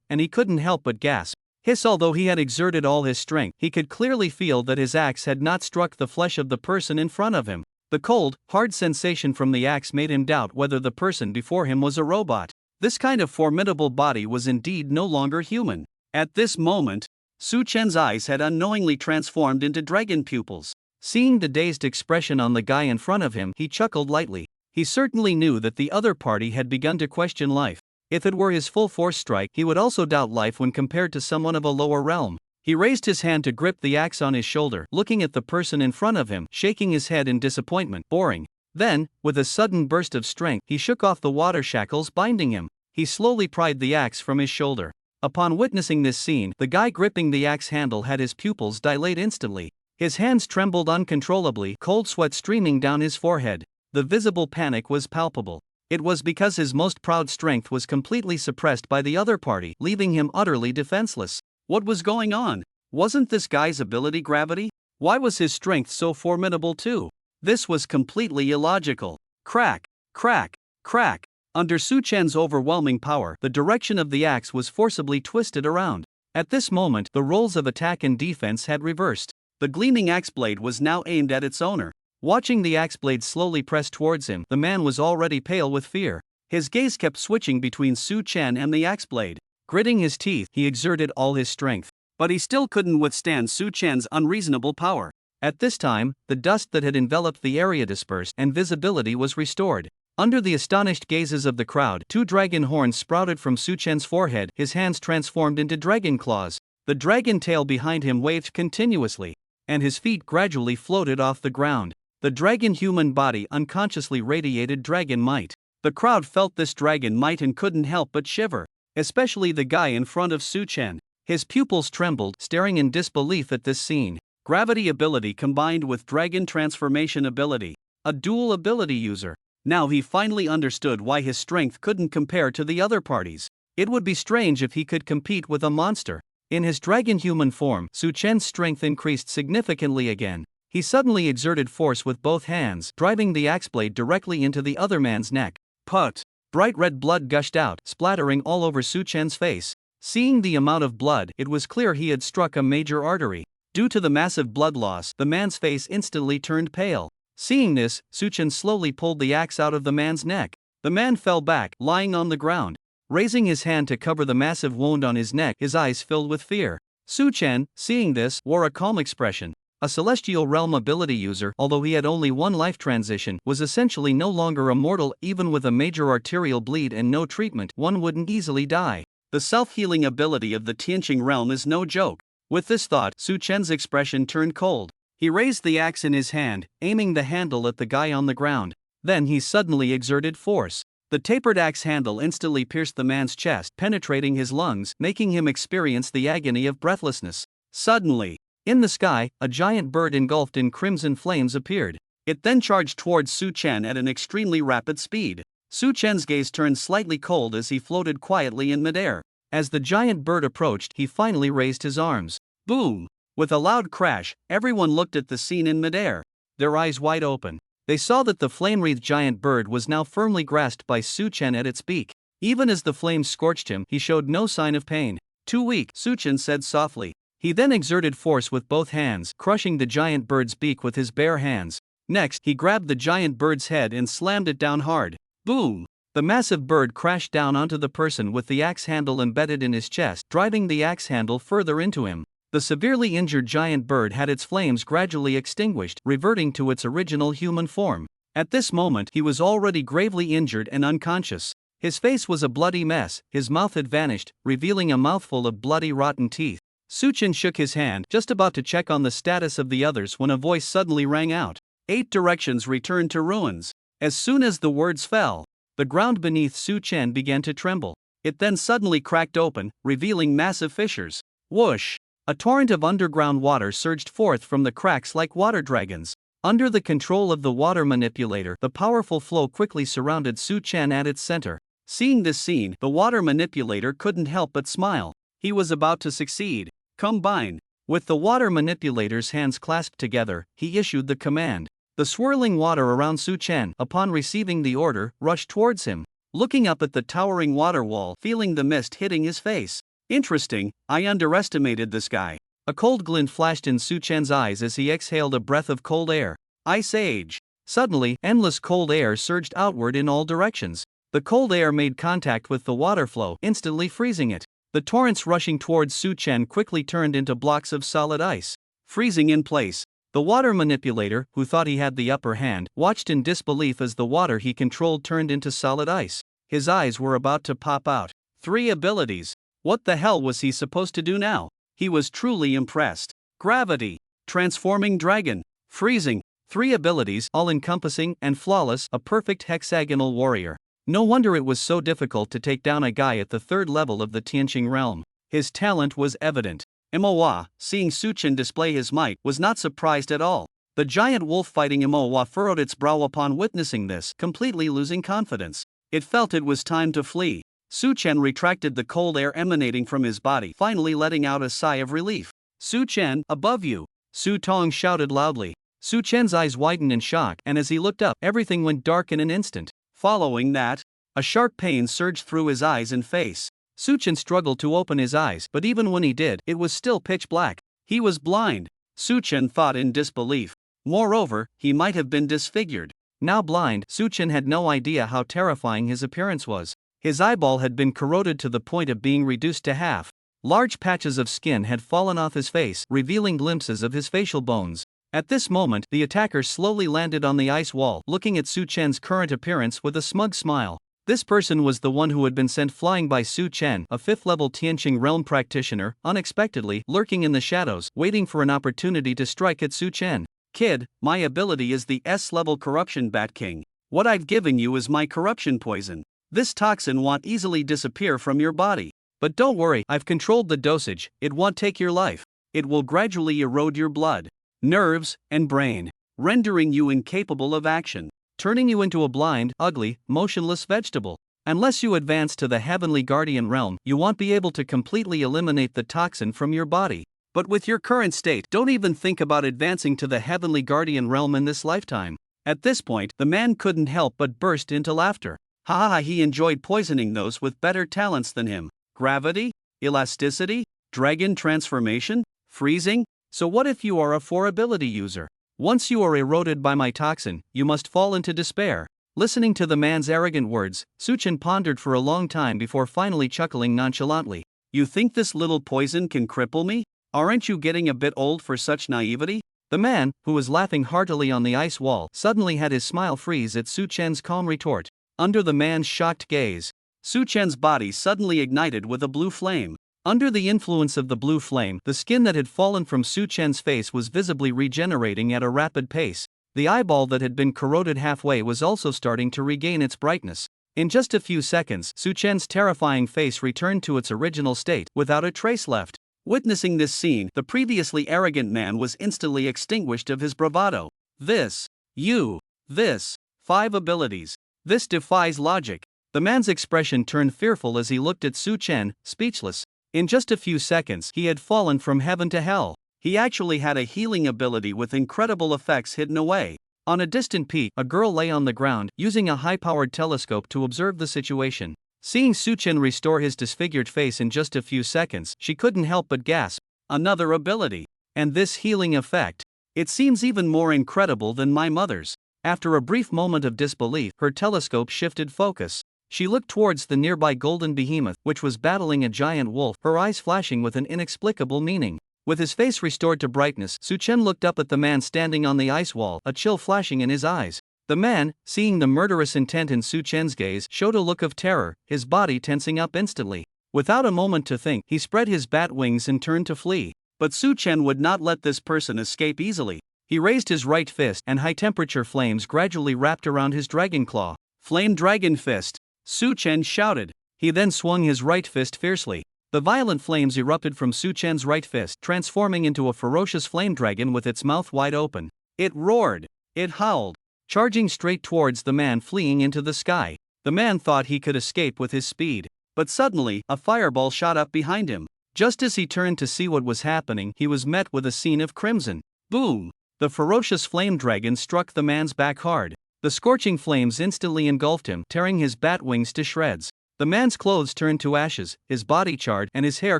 and he couldn't help but gasp. Although he had exerted all his strength, he could clearly feel that his axe had not struck the flesh of the person in front of him. The cold, hard sensation from the axe made him doubt whether the person before him was a robot. This kind of formidable body was indeed no longer human. At this moment, Su Chen's eyes had unknowingly transformed into dragon pupils. Seeing the dazed expression on the guy in front of him, he chuckled lightly. He certainly knew that the other party had begun to question life. If it were his full force strike, he would also doubt life when compared to someone of a lower realm. He raised his hand to grip the axe on his shoulder, looking at the person in front of him, shaking his head in disappointment. Boring. Then, with a sudden burst of strength, he shook off the water shackles binding him. He slowly pried the axe from his shoulder. Upon witnessing this scene, the guy gripping the axe handle had his pupils dilate instantly. His hands trembled uncontrollably, cold sweat streaming down his forehead. The visible panic was palpable. It was because his most proud strength was completely suppressed by the other party, leaving him utterly defenseless. What was going on? Wasn't this guy's ability gravity? Why was his strength so formidable too? This was completely illogical. Crack, crack, crack. Under Su Chen's overwhelming power, the direction of the axe was forcibly twisted around. At this moment, the roles of attack and defense had reversed. The gleaming axe blade was now aimed at its owner. Watching the axe blade slowly press towards him, the man was already pale with fear. His gaze kept switching between Su Chen and the axe blade. Gritting his teeth, he exerted all his strength. But he still couldn't withstand Su Chen's unreasonable power. At this time, the dust that had enveloped the area dispersed and visibility was restored. Under the astonished gazes of the crowd, two dragon horns sprouted from Su Chen's forehead, his hands transformed into dragon claws. The dragon tail behind him waved continuously, and his feet gradually floated off the ground. The dragon human body unconsciously radiated dragon might. The crowd felt this dragon might and couldn't help but shiver, especially the guy in front of Su Chen. His pupils trembled, staring in disbelief at this scene. Gravity ability combined with dragon transformation ability. A dual ability user. Now he finally understood why his strength couldn't compare to the other parties. It would be strange if he could compete with a monster. In his dragon human form, Su Chen's strength increased significantly again. He suddenly exerted force with both hands, driving the axe blade directly into the other man's neck. Put! Bright red blood gushed out, splattering all over Su Chen's face. Seeing the amount of blood, it was clear he had struck a major artery. Due to the massive blood loss, the man's face instantly turned pale. Seeing this, Su Chen slowly pulled the axe out of the man's neck. The man fell back, lying on the ground. raising his hand to cover the massive wound on his neck, his eyes filled with fear. Su Chen, seeing this, wore a calm expression. A celestial realm ability user, although he had only one life transition, was essentially no longer a mortal. Even with a major arterial bleed and no treatment, one wouldn't easily die. The self-healing ability of the Tianqing realm is no joke. With this thought, Su Chen's expression turned cold. He raised the axe in his hand, aiming the handle at the guy on the ground. Then he suddenly exerted force. The tapered axe handle instantly pierced the man's chest, penetrating his lungs, making him experience the agony of breathlessness. Suddenly, in the sky, a giant bird engulfed in crimson flames appeared. It then charged towards Su Chen at an extremely rapid speed. Su Chen's gaze turned slightly cold as he floated quietly in midair. As the giant bird approached, he finally raised his arms. Boom! With a loud crash, everyone looked at the scene in midair, their eyes wide open. They saw that the flame-wreathed giant bird was now firmly grasped by Su Chen at its beak. Even as the flames scorched him, he showed no sign of pain. Too weak, Su Chen said softly. He then exerted force with both hands, crushing the giant bird's beak with his bare hands. Next, he grabbed the giant bird's head and slammed it down hard. Boom! The massive bird crashed down onto the person with the axe handle embedded in his chest, driving the axe handle further into him. The severely injured giant bird had its flames gradually extinguished, reverting to its original human form. At this moment, he was already gravely injured and unconscious. His face was a bloody mess, his mouth had vanished, revealing a mouthful of bloody rotten teeth. Su Chen shook his hand, just about to check on the status of the others when a voice suddenly rang out. 8 directions return to ruins. As soon as the words fell, the ground beneath Su Chen began to tremble. It then suddenly cracked open, revealing massive fissures. Whoosh! A torrent of underground water surged forth from the cracks like water dragons. Under the control of the water manipulator, the powerful flow quickly surrounded Su Chen at its center. Seeing this scene, the water manipulator couldn't help but smile. He was about to succeed. Combine. With the water manipulator's hands clasped together, he issued the command. The swirling water around Su Chen, upon receiving the order, rushed towards him. Looking up at the towering water wall, feeling the mist hitting his face. Interesting, I underestimated this guy. A cold glint flashed in Su Chen's eyes as he exhaled a breath of cold air. Ice Age. Suddenly, endless cold air surged outward in all directions. The cold air made contact with the water flow, instantly freezing it. The torrents rushing towards Su Chen quickly turned into blocks of solid ice. Freezing in place. The water manipulator, who thought he had the upper hand, watched in disbelief as the water he controlled turned into solid ice. His eyes were about to pop out. 3 abilities. What the hell was he supposed to do now? He was truly impressed. Gravity. Transforming Dragon. Freezing. 3 abilities, all-encompassing and flawless, a perfect hexagonal warrior. No wonder it was so difficult to take down a guy at the 3rd level of the Tianqing realm. His talent was evident. Manhwa, seeing Su Chen display his might, was not surprised at all. The giant wolf fighting Manhwa furrowed its brow upon witnessing this, completely losing confidence. It felt it was time to flee. Su Chen retracted the cold air emanating from his body, finally letting out a sigh of relief. Su Chen, above you! Su Tong shouted loudly. Su Chen's eyes widened in shock, and as he looked up, everything went dark in an instant. Following that, a sharp pain surged through his eyes and face. Su Chen struggled to open his eyes, but even when he did, it was still pitch black. He was blind. Su Chen thought in disbelief. Moreover, he might have been disfigured. Now blind, Su Chen had no idea how terrifying his appearance was. His eyeball had been corroded to the point of being reduced to half. Large patches of skin had fallen off his face, revealing glimpses of his facial bones. At this moment, the attacker slowly landed on the ice wall, looking at Su Chen's current appearance with a smug smile. This person was the one who had been sent flying by Su Chen, a 5th-level Tianqing realm practitioner, unexpectedly, lurking in the shadows, waiting for an opportunity to strike at Su Chen. Kid, my ability is the S-level Corruption Bat King. What I've given you is my corruption poison. This toxin won't easily disappear from your body. But don't worry, I've controlled the dosage, it won't take your life. It will gradually erode your blood, nerves, and brain, rendering you incapable of action, turning you into a blind, ugly, motionless vegetable. Unless you advance to the Heavenly Guardian realm, you won't be able to completely eliminate the toxin from your body. But with your current state, don't even think about advancing to the Heavenly Guardian realm in this lifetime. At this point, the man couldn't help but burst into laughter. Ha ha, he enjoyed poisoning those with better talents than him. Gravity? Elasticity? Dragon transformation? Freezing? So what if you are a 4 ability user? Once you are eroded by my toxin, you must fall into despair. Listening to the man's arrogant words, Suchen pondered for a long time before finally chuckling nonchalantly. You think this little poison can cripple me? Aren't you getting a bit old for such naivety? The man, who was laughing heartily on the ice wall, suddenly had his smile freeze at Suchen's calm retort. Under the man's shocked gaze, Suchen's body suddenly ignited with a blue flame. Under the influence of the blue flame, the skin that had fallen from Suchen's face was visibly regenerating at a rapid pace. The eyeball that had been corroded halfway was also starting to regain its brightness. In just a few seconds, Suchen's terrifying face returned to its original state, without a trace left. Witnessing this scene, the previously arrogant man was instantly extinguished of his bravado. This 5 abilities. This defies logic. The man's expression turned fearful as he looked at Suchen, speechless. In just a few seconds, he had fallen from heaven to hell. He actually had a healing ability with incredible effects hidden away. On a distant peak, a girl lay on the ground, using a high-powered telescope to observe the situation. Seeing Suchen restore his disfigured face in just a few seconds, she couldn't help but gasp. Another ability. And this healing effect. It seems even more incredible than my mother's. After a brief moment of disbelief, her telescope shifted focus. She looked towards the nearby golden behemoth, which was battling a giant wolf, her eyes flashing with an inexplicable meaning. With his face restored to brightness, Suchen looked up at the man standing on the ice wall, a chill flashing in his eyes. The man, seeing the murderous intent in Suchen's gaze, showed a look of terror, his body tensing up instantly. Without a moment to think, he spread his bat wings and turned to flee. But Suchen would not let this person escape easily. He raised his right fist, and high-temperature flames gradually wrapped around his dragon claw. Flame Dragon Fist! Suchen shouted. He then swung his right fist fiercely. The violent flames erupted from Suchen's right fist, transforming into a ferocious flame dragon with its mouth wide open. It roared. It howled. Charging straight towards the man fleeing into the sky. The man thought he could escape with his speed. But suddenly, a fireball shot up behind him. Just as he turned to see what was happening, he was met with a scene of crimson. Boom! The ferocious flame dragon struck the man's back hard. The scorching flames instantly engulfed him, tearing his bat wings to shreds. The man's clothes turned to ashes, his body charred, and his hair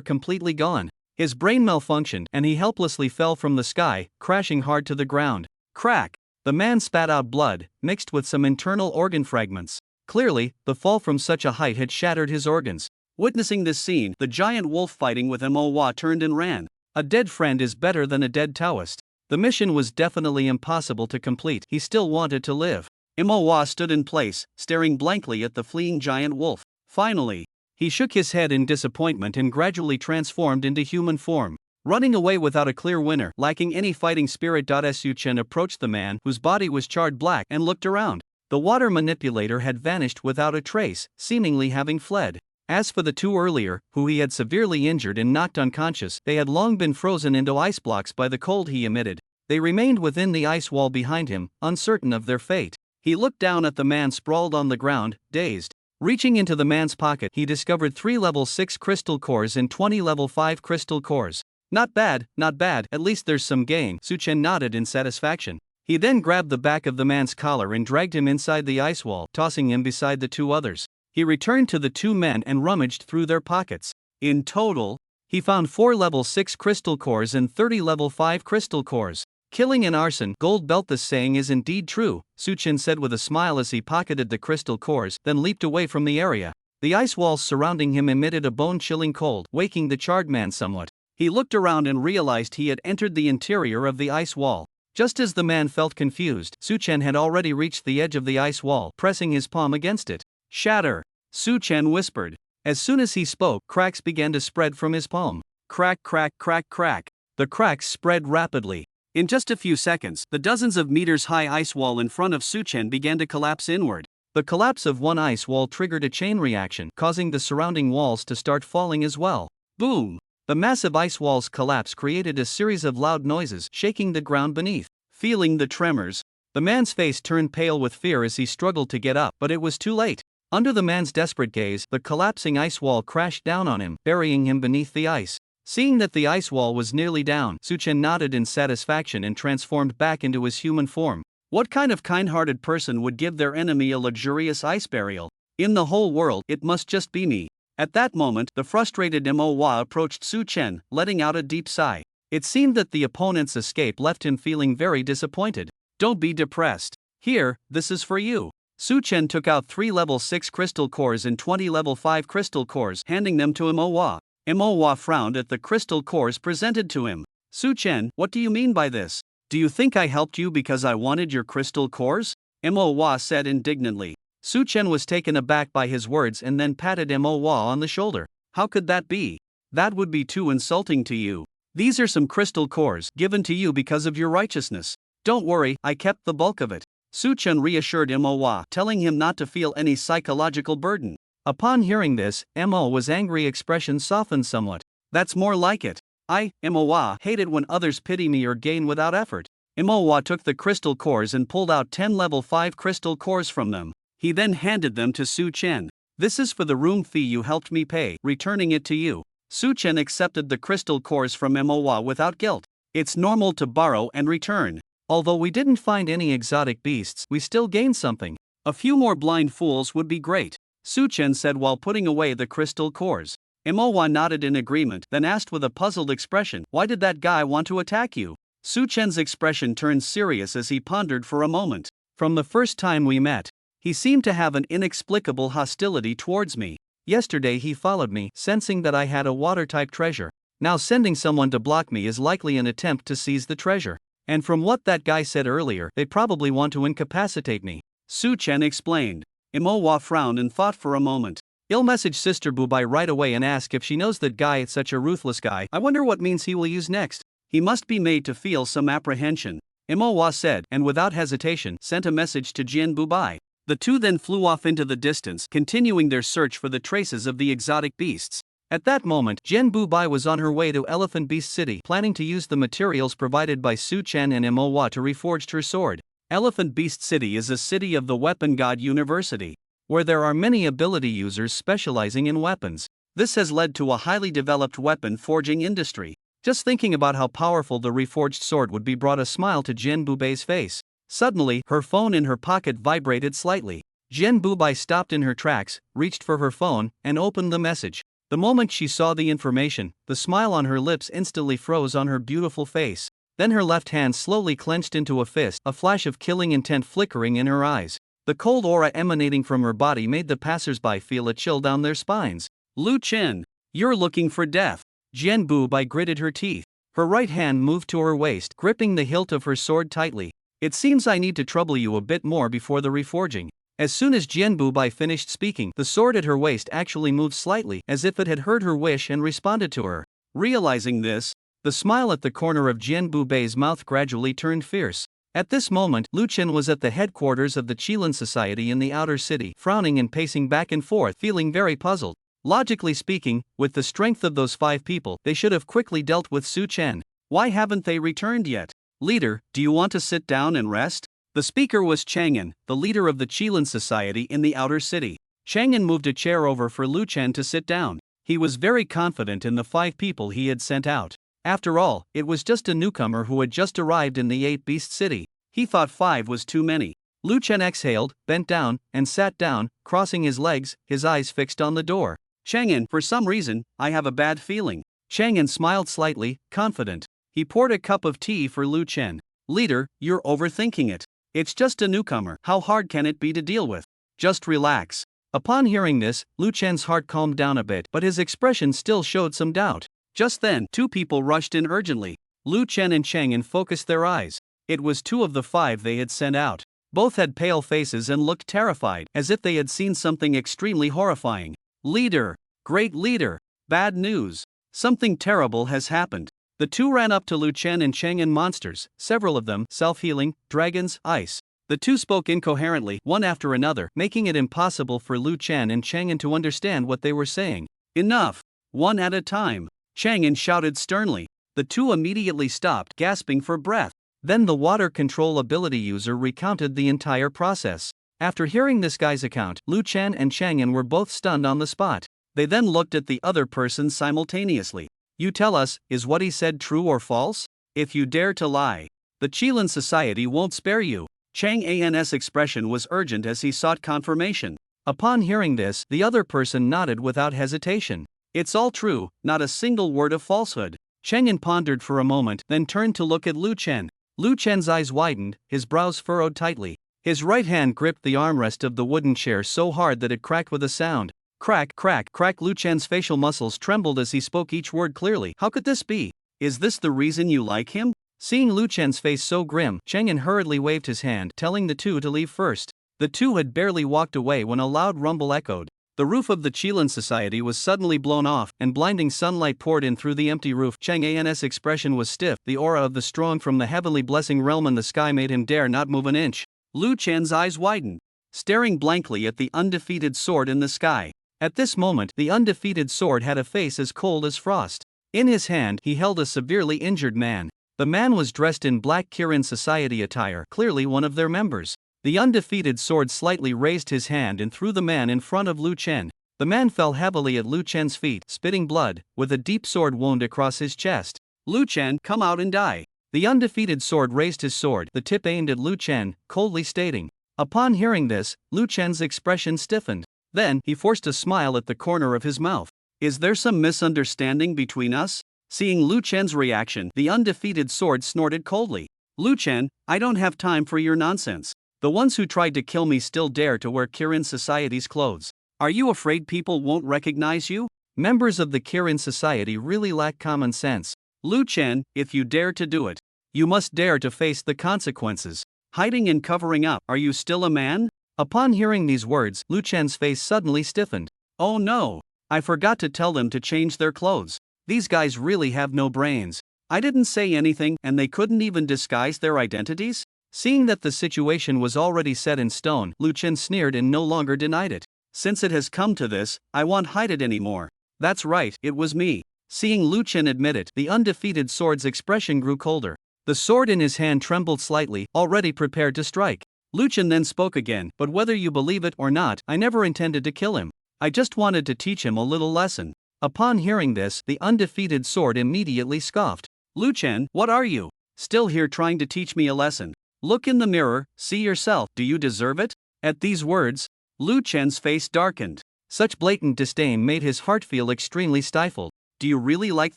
completely gone. His brain malfunctioned, and he helplessly fell from the sky, crashing hard to the ground. Crack! The man spat out blood, mixed with some internal organ fragments. Clearly, the fall from such a height had shattered his organs. Witnessing this scene, the giant wolf fighting with Manhwa turned and ran. A dead friend is better than a dead Taoist. The mission was definitely impossible to complete. He still wanted to live. Manhwa stood in place, staring blankly at the fleeing giant wolf. Finally, he shook his head in disappointment and gradually transformed into human form. Running away without a clear winner, lacking any fighting spirit. Suchen approached the man, whose body was charred black, and looked around. The water manipulator had vanished without a trace, seemingly having fled. As for the two earlier, who he had severely injured and knocked unconscious, they had long been frozen into ice blocks by the cold he emitted. They remained within the ice wall behind him, uncertain of their fate. He looked down at the man sprawled on the ground, dazed. Reaching into the man's pocket, he discovered 3 level 6 crystal cores and 20 level 5 crystal cores. Not bad, at least there's some gain. Suchen nodded in satisfaction. He then grabbed the back of the man's collar and dragged him inside the ice wall, tossing him beside the two others. He returned to the two men and rummaged through their pockets. In total, he found 4 level 6 crystal cores and 30 level 5 crystal cores. Killing an arson gold belt. This saying is indeed true, Suchen said with a smile as he pocketed the crystal cores, then leaped away from the area. The ice walls surrounding him emitted a bone-chilling cold, waking the charred man somewhat. He looked around and realized he had entered the interior of the ice wall. Just as the man felt confused, Suchen had already reached the edge of the ice wall, pressing his palm against it. Shatter! Suchen whispered. As soon as he spoke, cracks began to spread from his palm. Crack, crack, crack, crack. The cracks spread rapidly. In just a few seconds, the dozens of meters high ice wall in front of Suchen began to collapse inward. The collapse of one ice wall triggered a chain reaction, causing the surrounding walls to start falling as well. Boom! The massive ice wall's collapse created a series of loud noises, shaking the ground beneath. Feeling the tremors, the man's face turned pale with fear as he struggled to get up, but it was too late. Under the man's desperate gaze, the collapsing ice wall crashed down on him, burying him beneath the ice. Seeing that the ice wall was nearly down, Suchen nodded in satisfaction and transformed back into his human form. What kind of kind-hearted person would give their enemy a luxurious ice burial? In the whole world, it must just be me. At that moment, the frustrated Manhwa approached Suchen, letting out a deep sigh. It seemed that the opponent's escape left him feeling very disappointed. Don't be depressed. Here, this is for you. Su Chen took out 3 level 6 crystal cores and 20 level 5 crystal cores, handing them to Manhwa. Manhwa frowned at the crystal cores presented to him. Su Chen, what do you mean by this? Do you think I helped you because I wanted your crystal cores? Manhwa said indignantly. Su Chen was taken aback by his words and then patted Manhwa on the shoulder. How could that be? That would be too insulting to you. These are some crystal cores given to you because of your righteousness. Don't worry, I kept the bulk of it. Su Chen reassured Manhwa, telling him not to feel any psychological burden. Upon hearing this, Manhwa's angry expression softened somewhat. That's more like it. Manhwa, hate it when others pity me or gain without effort. Manhwa took the crystal cores and pulled out 10 level 5 crystal cores from them. He then handed them to Su Chen. This is for the room fee you helped me pay, returning it to you. Su Chen accepted the crystal cores from Manhwa without guilt. It's normal to borrow and return. Although we didn't find any exotic beasts, we still gained something. A few more blind fools would be great, Su Chen said while putting away the crystal cores. Manhwa nodded in agreement, then asked with a puzzled expression, why did that guy want to attack you? Su Chen's expression turned serious as he pondered for a moment. From the first time we met, he seemed to have an inexplicable hostility towards me. Yesterday he followed me, sensing that I had a water-type treasure. Now sending someone to block me is likely an attempt to seize the treasure. And from what that guy said earlier, they probably want to incapacitate me, Su Chen explained. Manhwa frowned and thought for a moment. He'll message Sister Bubai right away and ask if she knows that guy is such a ruthless guy. I wonder what means he will use next. He must be made to feel some apprehension, Manhwa said, and without hesitation sent a message to Jian Bubai. The two then flew off into the distance, continuing their search for the traces of the exotic beasts. At that moment, Jian Bubai was on her way to Elephant Beast City, planning to use the materials provided by Su Chen and Manhwa to reforge her sword. Elephant Beast City is a city of the Weapon God University, where there are many ability users specializing in weapons. This has led to a highly developed weapon forging industry. Just thinking about how powerful the reforged sword would be brought a smile to Jian Bubai's face. Suddenly, her phone in her pocket vibrated slightly. Jian Bubai stopped in her tracks, reached for her phone, and opened the message. The moment she saw the information, the smile on her lips instantly froze on her beautiful face. Then her left hand slowly clenched into a fist, a flash of killing intent flickering in her eyes. The cold aura emanating from her body made the passersby feel a chill down their spines. Lu Chen, you're looking for death. Jian Bubai gritted her teeth. Her right hand moved to her waist, gripping the hilt of her sword tightly. It seems I need to trouble you a bit more before the reforging. As soon as Jian Bubai finished speaking, the sword at her waist actually moved slightly, as if it had heard her wish and responded to her. Realizing this, the smile at the corner of Jian Bubai's mouth gradually turned fierce. At this moment, Lu Chen was at the headquarters of the Qilin Society in the outer city, frowning and pacing back and forth, feeling very puzzled. Logically speaking, with the strength of those 5 people, they should have quickly dealt with Su Chen. Why haven't they returned yet? Leader, do you want to sit down and rest? The speaker was Chang'an, the leader of the Qilin Society in the outer city. Chang'an moved a chair over for Lu Chen to sit down. He was very confident in the 5 people he had sent out. After all, it was just a newcomer who had just arrived in the 8-beast city. He thought 5 was too many. Lu Chen exhaled, bent down, and sat down, crossing his legs, his eyes fixed on the door. Chang'an, for some reason, I have a bad feeling. Chang'an smiled slightly, confident. He poured a cup of tea for Lu Chen. Leader, you're overthinking it. It's just a newcomer. How hard can it be to deal with? Just relax. Upon hearing this, Lu Chen's heart calmed down a bit, but his expression still showed some doubt. Just then, 2 people rushed in urgently. Lu Chen and Chang'an focused their eyes. It was 2 of the 5 they had sent out. Both had pale faces and looked terrified, as if they had seen something extremely horrifying. Leader! Great leader! Bad news! Something terrible has happened. The 2 ran up to Lu Chen and Chang'an monsters, several of them, self-healing, dragons, ice. The 2 spoke incoherently, one after another, making it impossible for Lu Chen and Chang'an to understand what they were saying. Enough! One at a time! Chang'an shouted sternly. The 2 immediately stopped, gasping for breath. Then the water control ability user recounted the entire process. After hearing this guy's account, Lu Chen and Chang'an were both stunned on the spot. They then looked at the other person simultaneously. You tell us, is what he said true or false? If you dare to lie, the Qilin Society won't spare you. Chang'an's expression was urgent as he sought confirmation. Upon hearing this, the other person nodded without hesitation. It's all true, not a single word of falsehood. Chang'an pondered for a moment, then turned to look at Lu Chen. Lu Chen's eyes widened, his brows furrowed tightly. His right hand gripped the armrest of the wooden chair so hard that it cracked with a sound. Crack, crack, crack. Lu Chen's facial muscles trembled as he spoke each word clearly. How could this be? Is this the reason you like him? Seeing Lu Chen's face so grim, Cheng Yin hurriedly waved his hand, telling the two to leave first. The two had barely walked away when a loud rumble echoed. The roof of the Qilin Society was suddenly blown off, and blinding sunlight poured in through the empty roof. Cheng Yin's expression was stiff. The aura of the strong from the heavenly blessing realm in the sky made him dare not move an inch. Lu Chen's eyes widened, staring blankly at the undefeated sword in the sky. At this moment, the undefeated sword had a face as cold as frost. In his hand, he held a severely injured man. The man was dressed in black Kirin Society attire, clearly one of their members. The undefeated sword slightly raised his hand and threw the man in front of Lu Chen. The man fell heavily at Lu Chen's feet, spitting blood, with a deep sword wound across his chest. Lu Chen, come out and die. The undefeated sword raised his sword, the tip aimed at Lu Chen, coldly stating. Upon hearing this, Lu Chen's expression stiffened. Then, he forced a smile at the corner of his mouth. Is there some misunderstanding between us? Seeing Lu Chen's reaction, the undefeated sword snorted coldly. Lu Chen, I don't have time for your nonsense. The ones who tried to kill me still dare to wear Kirin Society's clothes. Are you afraid people won't recognize you? Members of the Kirin Society really lack common sense. Lu Chen, if you dare to do it, you must dare to face the consequences. Hiding and covering up, are you still a man? Upon hearing these words, Lu Chen's face suddenly stiffened. Oh no, I forgot to tell them to change their clothes. These guys really have no brains. I didn't say anything and they couldn't even disguise their identities? Seeing that the situation was already set in stone, Lu Chen sneered and no longer denied it. Since it has come to this, I won't hide it anymore. That's right, it was me. Seeing Lu Chen admit it, the undefeated sword's expression grew colder. The sword in his hand trembled slightly, already prepared to strike. Lu Chen then spoke again, but whether you believe it or not, I never intended to kill him. I just wanted to teach him a little lesson. Upon hearing this, the undefeated sword immediately scoffed. Lu Chen, what are you? Still here trying to teach me a lesson? Look in the mirror, see yourself, do you deserve it? At these words, Lu Chen's face darkened. Such blatant disdain made his heart feel extremely stifled. Do you really like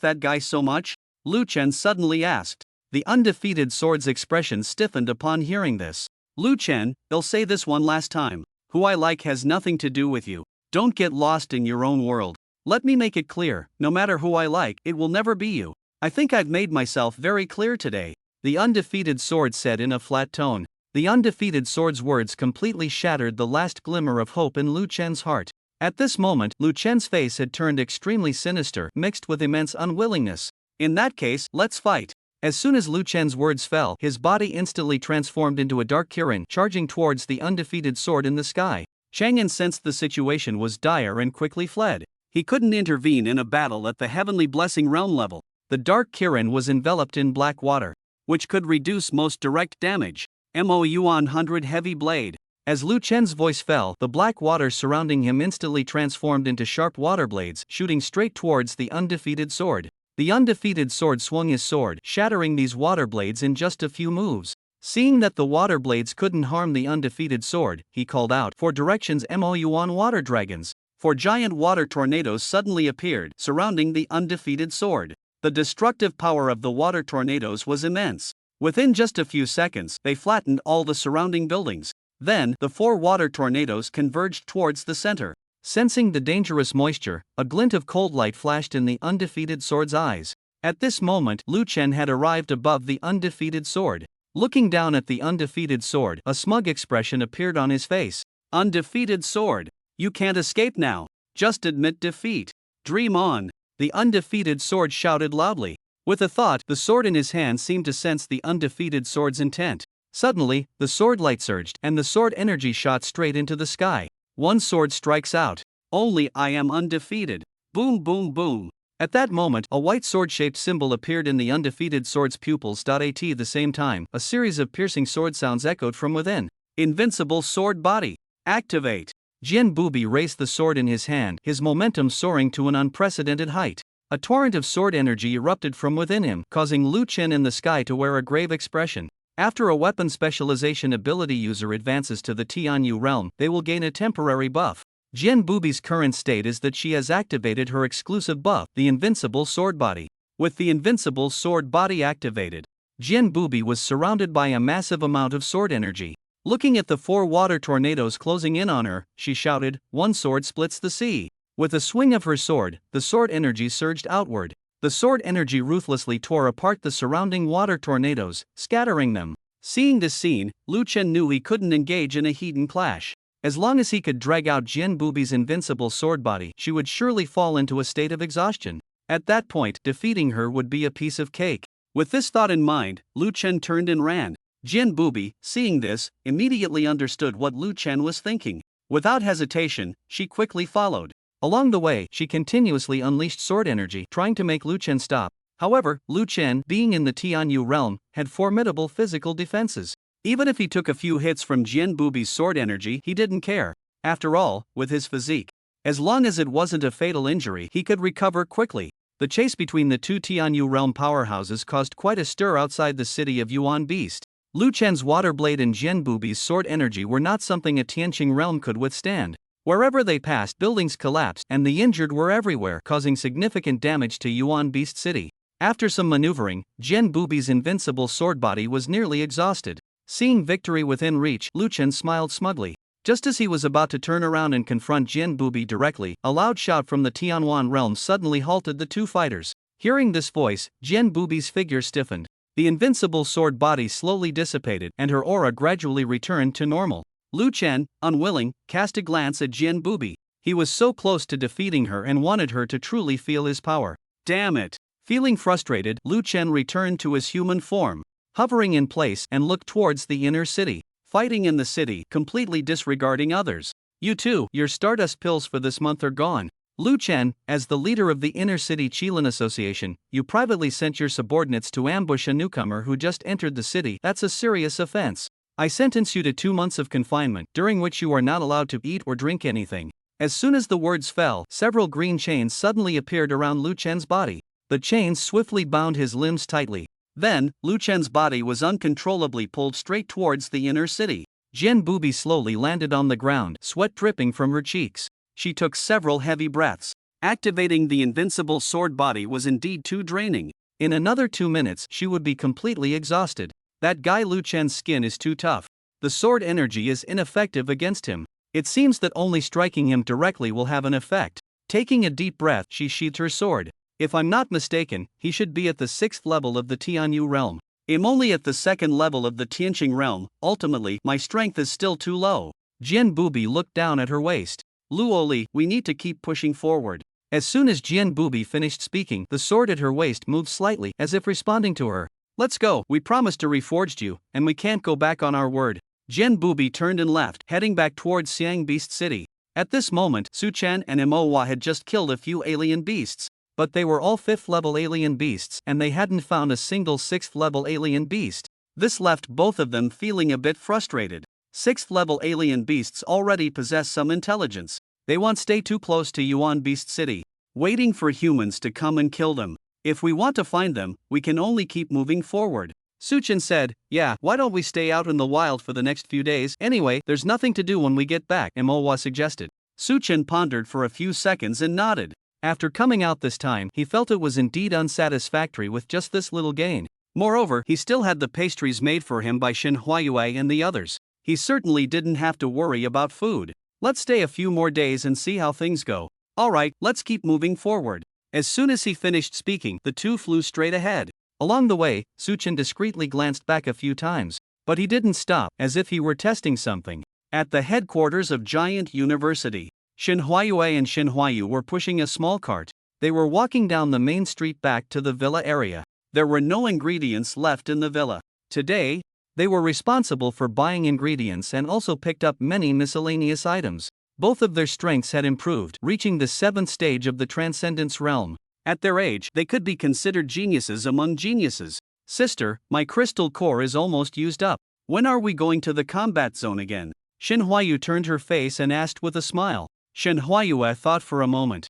that guy so much? Lu Chen suddenly asked. The undefeated sword's expression stiffened upon hearing this. Lu Chen, I'll say this one last time. Who I like has nothing to do with you. Don't get lost in your own world. Let me make it clear, no matter who I like, it will never be you. I think I've made myself very clear today. The undefeated sword said in a flat tone. The undefeated sword's words completely shattered the last glimmer of hope in Lu Chen's heart. At this moment, Lu Chen's face had turned extremely sinister, mixed with immense unwillingness. In that case, let's fight. As soon as Lu Chen's words fell, his body instantly transformed into a dark Kirin, charging towards the undefeated sword in the sky. Cheng Yin sensed the situation was dire and quickly fled. He couldn't intervene in a battle at the heavenly blessing realm level. The dark Kirin was enveloped in black water, which could reduce most direct damage. Mo Yuan 100 heavy blade. As Lu Chen's voice fell, the black water surrounding him instantly transformed into sharp water blades, shooting straight towards the undefeated sword. The undefeated sword swung his sword, shattering these water blades in just a few moves. Seeing that the water blades couldn't harm the undefeated sword, he called out for directions. Mo Yuan water dragons. 4 giant water tornadoes suddenly appeared, surrounding the undefeated sword. The destructive power of the water tornadoes was immense. Within just a few seconds, they flattened all the surrounding buildings. Then, the 4 water tornadoes converged towards the center. Sensing the dangerous moisture, a glint of cold light flashed in the undefeated sword's eyes. At this moment, Lu Chen had arrived above the undefeated sword. Looking down at the undefeated sword, a smug expression appeared on his face. Undefeated sword. You can't escape now. Just admit defeat. Dream on. The undefeated sword shouted loudly. With a thought, the sword in his hand seemed to sense the undefeated sword's intent. Suddenly, the sword light surged, and the sword energy shot straight into the sky. One sword strikes out. Only I am undefeated. Boom boom boom. At that moment, a white sword-shaped symbol appeared in the undefeated sword's pupils. At the same time, a series of piercing sword sounds echoed from within. Invincible sword body. Activate. Jian Bubi raised the sword in his hand, his momentum soaring to an unprecedented height. A torrent of sword energy erupted from within him, causing Lu Chen in the sky to wear a grave expression. After a weapon specialization ability user advances to the Tianyu realm, they will gain a temporary buff. Jian Bubi's current state is that she has activated her exclusive buff, the Invincible Sword Body. With the Invincible Sword Body activated, Jian Bubi was surrounded by a massive amount of sword energy. Looking at the 4 water tornadoes closing in on her, she shouted, "One sword splits the sea." With a swing of her sword, the sword energy surged outward. The sword energy ruthlessly tore apart the surrounding water tornadoes, scattering them. Seeing this scene, Lu Chen knew he couldn't engage in a heated clash. As long as he could drag out Jian Bubi's invincible sword body, she would surely fall into a state of exhaustion. At that point, defeating her would be a piece of cake. With this thought in mind, Lu Chen turned and ran. Jian Bubi, seeing this, immediately understood what Lu Chen was thinking. Without hesitation, she quickly followed. Along the way, she continuously unleashed sword energy, trying to make Lu Chen stop. However, Lu Chen, being in the Tianyu realm, had formidable physical defenses. Even if he took a few hits from Jian Bubi's sword energy, he didn't care. After all, with his physique, as long as it wasn't a fatal injury, he could recover quickly. The chase between the two Tianyu realm powerhouses caused quite a stir outside the city of Yuan Beast. Lu Chen's water blade and Jian Bubi's sword energy were not something a Tianqing realm could withstand. Wherever they passed, buildings collapsed, and the injured were everywhere, causing significant damage to Yuan Beast City. After some maneuvering, Jian Bubi's invincible sword body was nearly exhausted. Seeing victory within reach, Lu Chen smiled smugly. Just as he was about to turn around and confront Jian Bubi directly, a loud shout from the Tianyuan realm suddenly halted the two fighters. Hearing this voice, Jian Bubi's figure stiffened. The invincible sword body slowly dissipated, and her aura gradually returned to normal. Lu Chen, unwilling, cast a glance at Jian Bubi. He was so close to defeating her and wanted her to truly feel his power. Damn it! Feeling frustrated, Lu Chen returned to his human form, hovering in place and looked towards the inner city. Fighting in the city, completely disregarding others. You too, your Stardust pills for this month are gone. Lu Chen, as the leader of the Inner City Qilin Association, you privately sent your subordinates to ambush a newcomer who just entered the city. That's a serious offense. I sentence you to 2 months of confinement, during which you are not allowed to eat or drink anything. As soon as the words fell, several green chains suddenly appeared around Lu Chen's body. The chains swiftly bound his limbs tightly. Then, Lu Chen's body was uncontrollably pulled straight towards the inner city. Jian Bubi slowly landed on the ground, sweat dripping from her cheeks. She took several heavy breaths. Activating the invincible sword body was indeed too draining. In another 2 minutes, she would be completely exhausted. That guy Lu Chen's skin is too tough. The sword energy is ineffective against him. It seems that only striking him directly will have an effect. Taking a deep breath, she sheathed her sword. If I'm not mistaken, he should be at the 6th level of the Tianyu realm. I'm only at the 2nd level of the Tianqing realm. Ultimately, my strength is still too low. Jian Bubi looked down at her waist. Lu Oli, we need to keep pushing forward. As soon as Jian Bubi finished speaking, the sword at her waist moved slightly, as if responding to her. Let's go, we promised to reforged you, and we can't go back on our word. Jian Bubi turned and left, heading back towards Xiang Beast City. At this moment, Su Chen and Imowa had just killed a few alien beasts. But they were all 5th level alien beasts, and they hadn't found a single 6th level alien beast. This left both of them feeling a bit frustrated. 6th level alien beasts already possess some intelligence. They won't stay too close to Yuan Beast City, waiting for humans to come and kill them. If we want to find them, we can only keep moving forward. Su Chen said, yeah, why don't we stay out in the wild for the next few days? Anyway, there's nothing to do when we get back, Imowa suggested. Su Chen pondered for a few seconds and nodded. After coming out this time, he felt it was indeed unsatisfactory with just this little gain. Moreover, he still had the pastries made for him by Shen Huayue and the others. He certainly didn't have to worry about food. Let's stay a few more days and see how things go. Alright, let's keep moving forward. As soon as he finished speaking, the two flew straight ahead. Along the way, Su Chen discreetly glanced back a few times. But he didn't stop, as if he were testing something. At the headquarters of Giant University, Shen Huayue and Shen Huayu were pushing a small cart. They were walking down the main street back to the villa area. There were no ingredients left in the villa. Today, they were responsible for buying ingredients and also picked up many miscellaneous items. Both of their strengths had improved, reaching the 7th stage of the Transcendence realm. At their age, they could be considered geniuses among geniuses. Sister, my crystal core is almost used up. When are we going to the combat zone again? Shen Huayu turned her face and asked with a smile. Shen Huayue thought for a moment.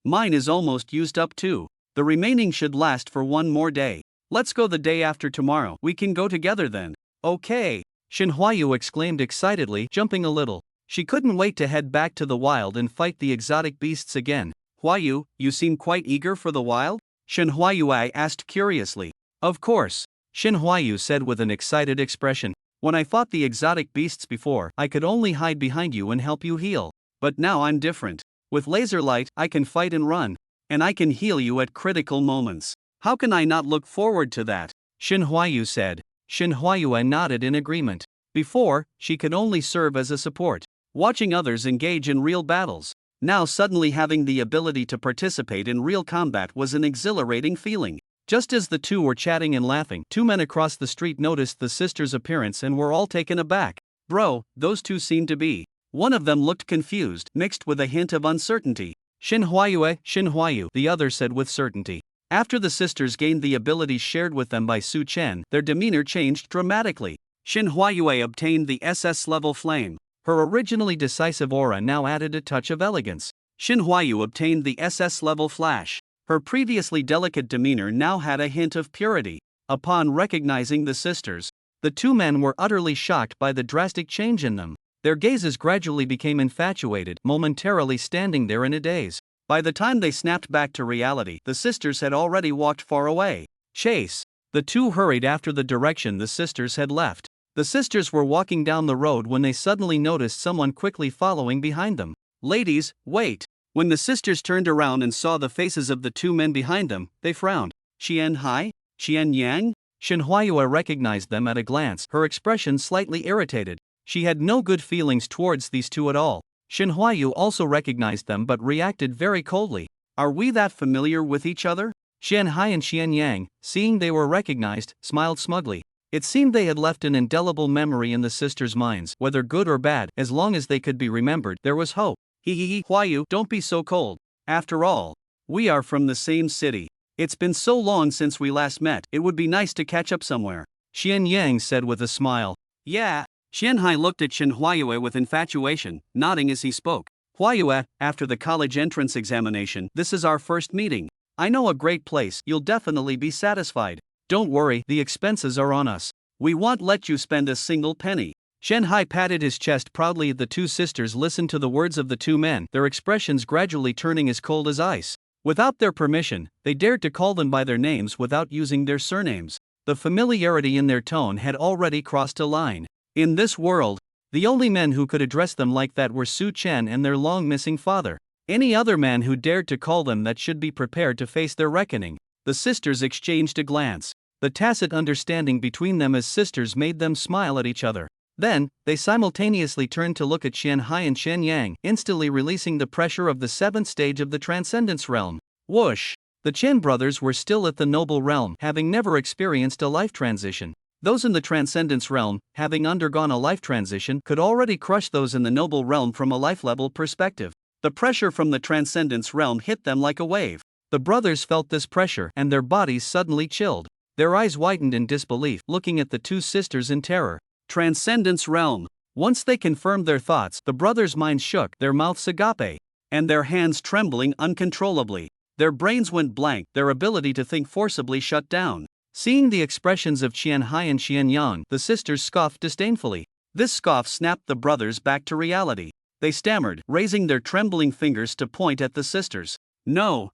Mine is almost used up too. The remaining should last for 1 more day. Let's go the day after tomorrow. We can go together then. Okay. Shen Huayu exclaimed excitedly, jumping a little. She couldn't wait to head back to the wild and fight the exotic beasts again. Huayu, you seem quite eager for the wild? Shen Huayue asked curiously. Of course. Shen Huayu said with an excited expression. When I fought the exotic beasts before, I could only hide behind you and help you heal. But now I'm different. With laser light, I can fight and run. And I can heal you at critical moments. How can I not look forward to that? Shin Huayu said. Shin Huayue nodded in agreement. Before, she could only serve as a support, watching others engage in real battles. Now suddenly having the ability to participate in real combat was an exhilarating feeling. Just as the two were chatting and laughing, two men across the street noticed the sisters' appearance and were all taken aback. Bro, those two seemed to be. One of them looked confused, mixed with a hint of uncertainty. Shin Huayu, the other said with certainty. After the sisters gained the abilities shared with them by Su Chen, their demeanor changed dramatically. Shin Huayue obtained the SS level flame. Her originally decisive aura now added a touch of elegance. Shin Huayu obtained the SS level flash. Her previously delicate demeanor now had a hint of purity. Upon recognizing the sisters, the two men were utterly shocked by the drastic change in them. Their gazes gradually became infatuated, momentarily standing there in a daze. By the time they snapped back to reality, the sisters had already walked far away. Chase. The two hurried after the direction the sisters had left. The sisters were walking down the road when they suddenly noticed someone quickly following behind them. Ladies, wait. When the sisters turned around and saw the faces of the two men behind them, they frowned. Xian Hai? Xian Yang? Shin Huayue recognized them at a glance, her expression slightly irritated. She had no good feelings towards these two at all. Shin Huayu also recognized them but reacted very coldly. Are we that familiar with each other? Xian Hai and Xian Yang, seeing they were recognized, smiled smugly. It seemed they had left an indelible memory in the sisters' minds, whether good or bad, as long as they could be remembered, there was hope. Huayu, don't be so cold. After all, we are from the same city. It's been so long since we last met, it would be nice to catch up somewhere. Xian Yang said with a smile. Yeah. Xian Hai looked at Shin Huayue with infatuation, nodding as he spoke. Huayue, after the college entrance examination, this is our first meeting. I know a great place, you'll definitely be satisfied. Don't worry, the expenses are on us. We won't let you spend a single penny. Shen Hai patted his chest proudly. The two sisters listened to the words of the two men, their expressions gradually turning as cold as ice. Without their permission, they dared to call them by their names without using their surnames. The familiarity in their tone had already crossed a line. In this world, the only men who could address them like that were Su Chen and their long-missing father. Any other man who dared to call them that should be prepared to face their reckoning. The sisters exchanged a glance. The tacit understanding between them as sisters made them smile at each other. Then, they simultaneously turned to look at Xian Hai and Shen Yang, instantly releasing the pressure of the seventh stage of the Transcendence Realm. Whoosh! The Chen brothers were still at the Noble Realm, having never experienced a life transition. Those in the Transcendence Realm, having undergone a life transition, could already crush those in the Noble Realm from a life-level perspective. The pressure from the Transcendence Realm hit them like a wave. The brothers felt this pressure, and their bodies suddenly chilled. Their eyes widened in disbelief, looking at the two sisters in terror. Transcendence Realm. Once they confirmed their thoughts, the brothers' minds shook, their mouths agape, and their hands trembling uncontrollably. Their brains went blank, their ability to think forcibly shut down. Seeing the expressions of Qian Hai and Qian Yang, the sisters scoffed disdainfully. This scoff snapped the brothers back to reality. They stammered, raising their trembling fingers to point at the sisters. No,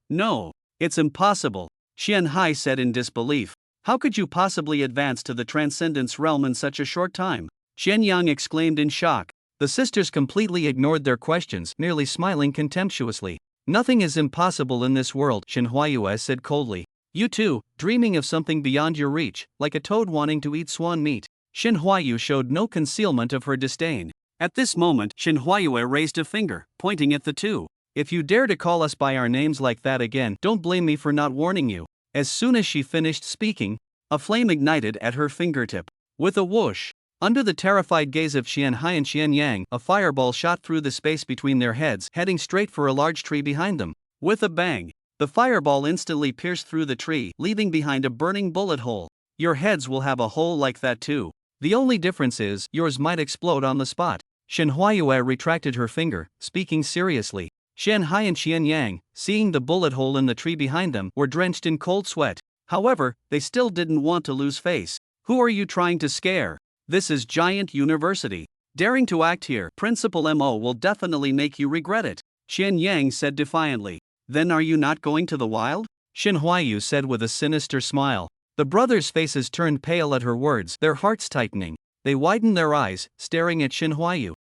it's impossible, Qian Hai said in disbelief. How could you possibly advance to the Transcendence Realm in such a short time? Qian Yang exclaimed in shock. The sisters completely ignored their questions, merely smiling contemptuously. Nothing is impossible in this world, Shin Huayue said coldly. You too, dreaming of something beyond your reach, like a toad wanting to eat swan meat. Shin Huayu showed no concealment of her disdain. At this moment, Shin Huayue raised a finger, pointing at the two. If you dare to call us by our names like that again, don't blame me for not warning you. As soon as she finished speaking, a flame ignited at her fingertip. With a whoosh, under the terrified gaze of Qian Hai and Qian Yang, a fireball shot through the space between their heads, heading straight for a large tree behind them. With a bang, the fireball instantly pierced through the tree, leaving behind a burning bullet hole. Your heads will have a hole like that too. The only difference is, yours might explode on the spot. Shin Huayue retracted her finger, speaking seriously. Qian Hai and Qian Yang, seeing the bullet hole in the tree behind them, were drenched in cold sweat. However, they still didn't want to lose face. Who are you trying to scare? This is Giant University. Daring to act here, Principal Mo will definitely make you regret it, Qian Yang said defiantly. Then are you not going to the wild? Shin Huayu said with a sinister smile. The brothers' faces turned pale at her words, their hearts tightening. They widened their eyes, staring at Shin Huayu.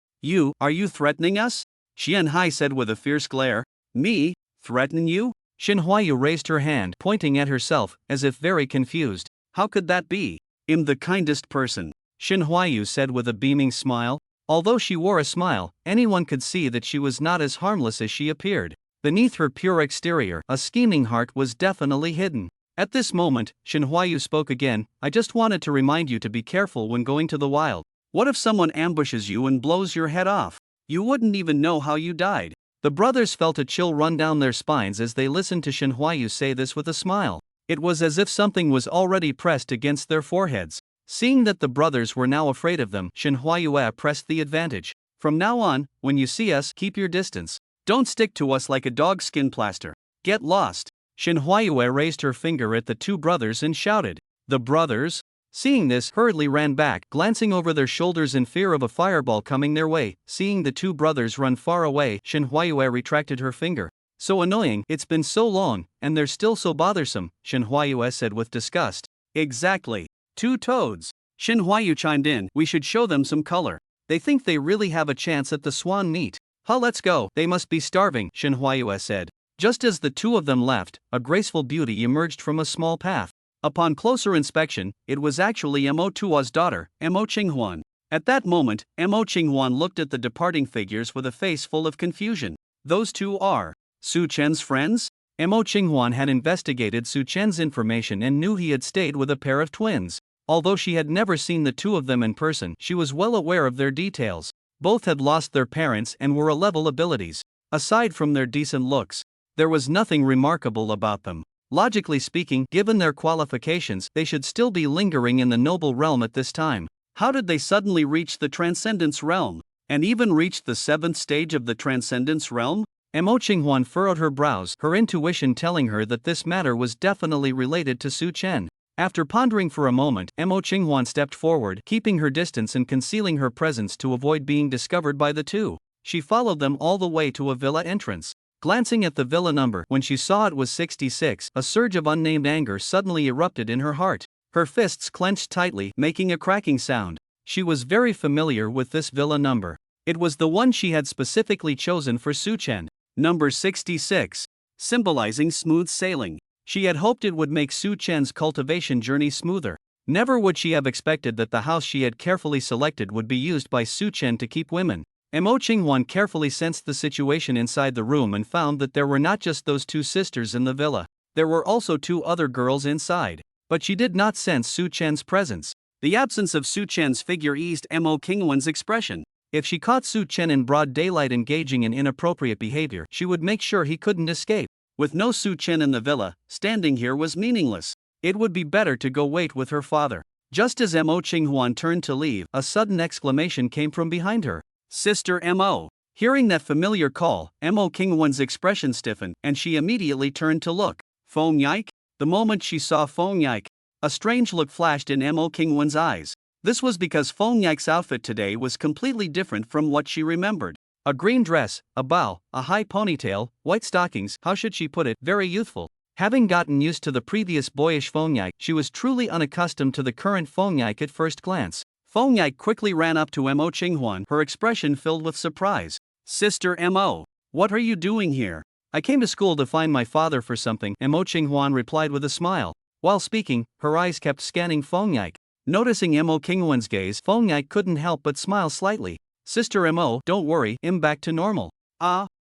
Are you threatening us? Xian Hai said with a fierce glare. Me? Threaten you? Shin Huayu raised her hand, pointing at herself, as if very confused. How could that be? I'm the kindest person, Shin Huayu said with a beaming smile. Although she wore a smile, anyone could see that she was not as harmless as she appeared. Beneath her pure exterior, a scheming heart was definitely hidden. At this moment, Shin Huayu spoke again. I just wanted to remind you to be careful when going to the wild. What if someone ambushes you and blows your head off? You wouldn't even know how you died. The brothers felt a chill run down their spines as they listened to Shin Huayu say this with a smile. It was as if something was already pressed against their foreheads. Seeing that the brothers were now afraid of them, Shin Huayu pressed the advantage. From now on, when you see us, keep your distance. Don't stick to us like a dog's skin plaster. Get lost. Shin Huayu raised her finger at the two brothers and shouted. The brothers, seeing this, hurriedly ran back, glancing over their shoulders in fear of a fireball coming their way. Seeing the two brothers run far away, Shin Huayu retracted her finger. So annoying, it's been so long, and they're still so bothersome, Shin Huayu said with disgust. Exactly. Two toads. Shin Huayu chimed in. We should show them some color. They think they really have a chance at the swan meat. Let's go. They must be starving, Shin Huayu said. Just as the two of them left, a graceful beauty emerged from a small path. Upon closer inspection, it was actually Mo Tua's daughter, Mo Qinghuan. At that moment, Mo Qinghuan looked at the departing figures with a face full of confusion. Those two are Su Chen's friends? Mo Qinghuan had investigated Su Chen's information and knew he had stayed with a pair of twins. Although she had never seen the two of them in person, she was well aware of their details. Both had lost their parents and were A-level abilities. Aside from their decent looks, there was nothing remarkable about them. Logically speaking, given their qualifications, they should still be lingering in the noble realm at this time. How did they suddenly reach the Transcendence realm? And even reach the 7th stage of the Transcendence realm? Mo Qinghuan furrowed her brows, her intuition telling her that this matter was definitely related to Su Chen. After pondering for a moment, Mo Qinghuan stepped forward, keeping her distance and concealing her presence to avoid being discovered by the two. She followed them all the way to a villa entrance. Glancing at the villa number, when she saw it was 66, a surge of unnamed anger suddenly erupted in her heart. Her fists clenched tightly, making a cracking sound. She was very familiar with this villa number. It was the one she had specifically chosen for Su Chen. Number 66. Symbolizing smooth sailing. She had hoped it would make Su Chen's cultivation journey smoother. Never would she have expected that the house she had carefully selected would be used by Su Chen to keep women. Mo Qinghuan carefully sensed the situation inside the room and found that there were not just those two sisters in the villa. There were also two other girls inside. But she did not sense Su Chen's presence. The absence of Su Chen's figure eased Mo Qinghuan's expression. If she caught Su Chen in broad daylight engaging in inappropriate behavior, she would make sure he couldn't escape. With no Su Chen in the villa, standing here was meaningless. It would be better to go wait with her father. Just as Mo Qinghuan turned to leave, a sudden exclamation came from behind her. Sister Mo. Hearing that familiar call, Mo Qinghuan's expression stiffened, and she immediately turned to look. Feng Yike? The moment she saw Feng Yike, a strange look flashed in Mo Qinghuan's eyes. This was because Feng Yike's outfit today was completely different from what she remembered. A green dress, a bow, a high ponytail, white stockings, how should she put it, very youthful. Having gotten used to the previous boyish Feng Yike, she was truly unaccustomed to the current Feng Yike at first glance. Feng Yike quickly ran up to Mo Qinghuan, her expression filled with surprise. Sister Mo, what are you doing here? I came to school to find my father for something, Mo Qinghuan replied with a smile. While speaking, her eyes kept scanning Feng Yike. Noticing Mo Qinghuan's gaze, Feng Yike couldn't help but smile slightly. Sister Mo, don't worry, I'm back to normal. Mo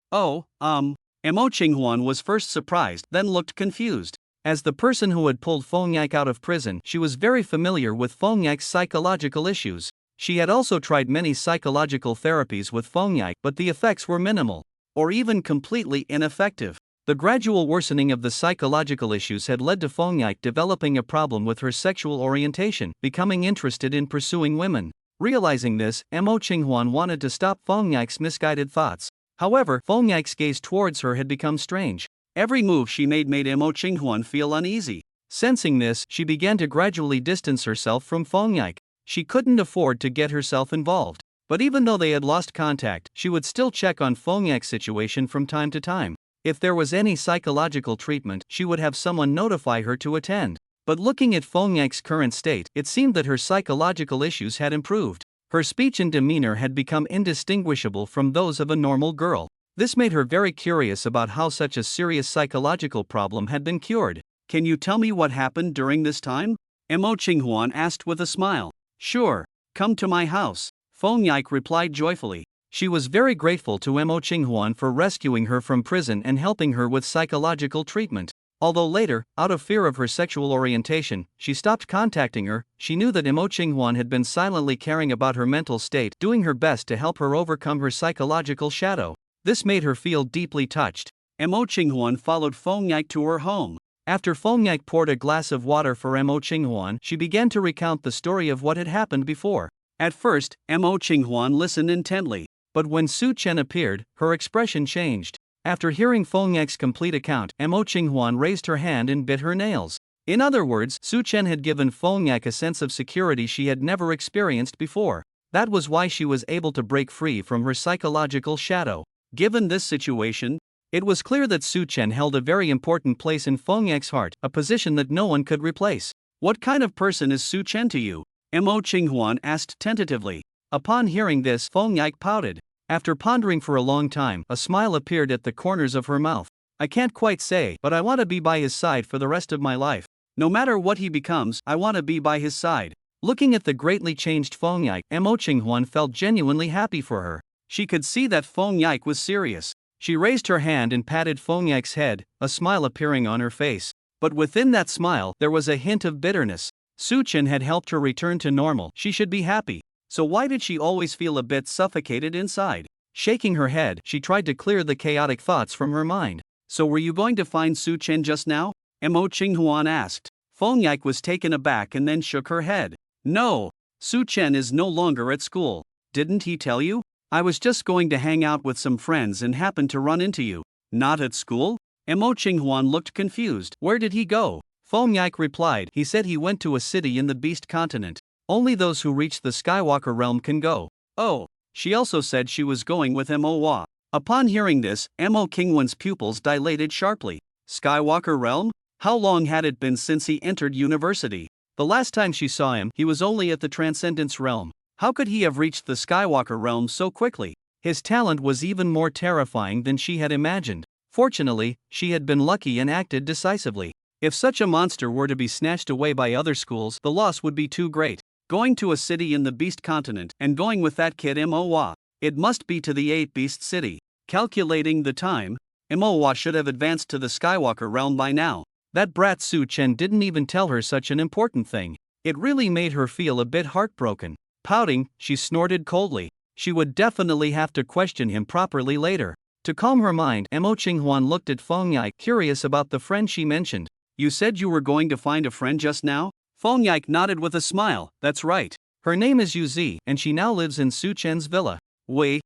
Qinghuan was first surprised, then looked confused. As the person who had pulled Feng Yike out of prison, she was very familiar with Feng Yike's psychological issues. She had also tried many psychological therapies with Feng Yike, but the effects were minimal, or even completely ineffective. The gradual worsening of the psychological issues had led to Feng Yike developing a problem with her sexual orientation, becoming interested in pursuing women. Realizing this, Mo Qinghuan wanted to stop Feng Yike's misguided thoughts. However, Feng Yike's gaze towards her had become strange. Every move she made Mo Qinghuan feel uneasy. Sensing this, she began to gradually distance herself from Feng Yike. She couldn't afford to get herself involved. But even though they had lost contact, she would still check on Feng Yike's situation from time to time. If there was any psychological treatment, she would have someone notify her to attend. But looking at Fong Yak's current state, it seemed that her psychological issues had improved. Her speech and demeanor had become indistinguishable from those of a normal girl. This made her very curious about how such a serious psychological problem had been cured. Can you tell me what happened during this time? Mo Qinghuan asked with a smile. Sure, come to my house, Fong Yak replied joyfully. She was very grateful to Mo Qinghuan for rescuing her from prison and helping her with psychological treatment. Although later, out of fear of her sexual orientation, she stopped contacting her, she knew that Mo Qinghuan had been silently caring about her mental state, doing her best to help her overcome her psychological shadow. This made her feel deeply touched. Mo Qinghuan followed Fong Yak to her home. After Fong Yak poured a glass of water for Mo Qinghuan, she began to recount the story of what had happened before. At first, Mo Qinghuan listened intently, but when Su Chen appeared, her expression changed. After hearing Fong Yak's complete account, Mo Qinghuan raised her hand and bit her nails. In other words, Su Chen had given Fong Yak a sense of security she had never experienced before. That was why she was able to break free from her psychological shadow. Given this situation, it was clear that Su Chen held a very important place in Fong Yak's heart, a position that no one could replace. What kind of person is Su Chen to you? Mo Qinghuan asked tentatively. Upon hearing this, Fong Yak pouted. After pondering for a long time, a smile appeared at the corners of her mouth. I can't quite say, but I want to be by his side for the rest of my life. No matter what he becomes, I want to be by his side. Looking at the greatly changed Fong Yak, Mo Qinghuan felt genuinely happy for her. She could see that Fong Yak was serious. She raised her hand and patted Fong Yak's head, a smile appearing on her face. But within that smile, there was a hint of bitterness. Su Chen had helped her return to normal, she should be happy. So why did she always feel a bit suffocated inside? Shaking her head, she tried to clear the chaotic thoughts from her mind. So were you going to find Su Chen just now? Mo Qinghuan asked. Fong Yak was taken aback and then shook her head. No, Su Chen is no longer at school. Didn't he tell you? I was just going to hang out with some friends and happened to run into you. Not at school? Mo Qinghuan looked confused. Where did he go? Fong Yak replied. He said he went to a city in the Beast Continent. Only those who reach the Skywalker realm can go. Oh, she also said she was going with Manhwa. Upon hearing this, Mo Qinghuan's pupils dilated sharply. Skywalker realm? How long had it been since he entered university? The last time she saw him, he was only at the Transcendence realm. How could he have reached the Skywalker realm so quickly? His talent was even more terrifying than she had imagined. Fortunately, she had been lucky and acted decisively. If such a monster were to be snatched away by other schools, the loss would be too great. Going to a city in the Beast Continent and going with that kid Manhwa. It must be to the 8th Beast City. Calculating the time, Manhwa should have advanced to the Skywalker realm by now. That brat Su Chen didn't even tell her such an important thing. It really made her feel a bit heartbroken. Pouting, she snorted coldly. She would definitely have to question him properly later. To calm her mind, Mo Qinghuan looked at Fong Yak, curious about the friend she mentioned. You said you were going to find a friend just now? Fong Yak nodded with a smile. That's right. Her name is Yuzi, and she now lives in Su Chen's villa. Wait.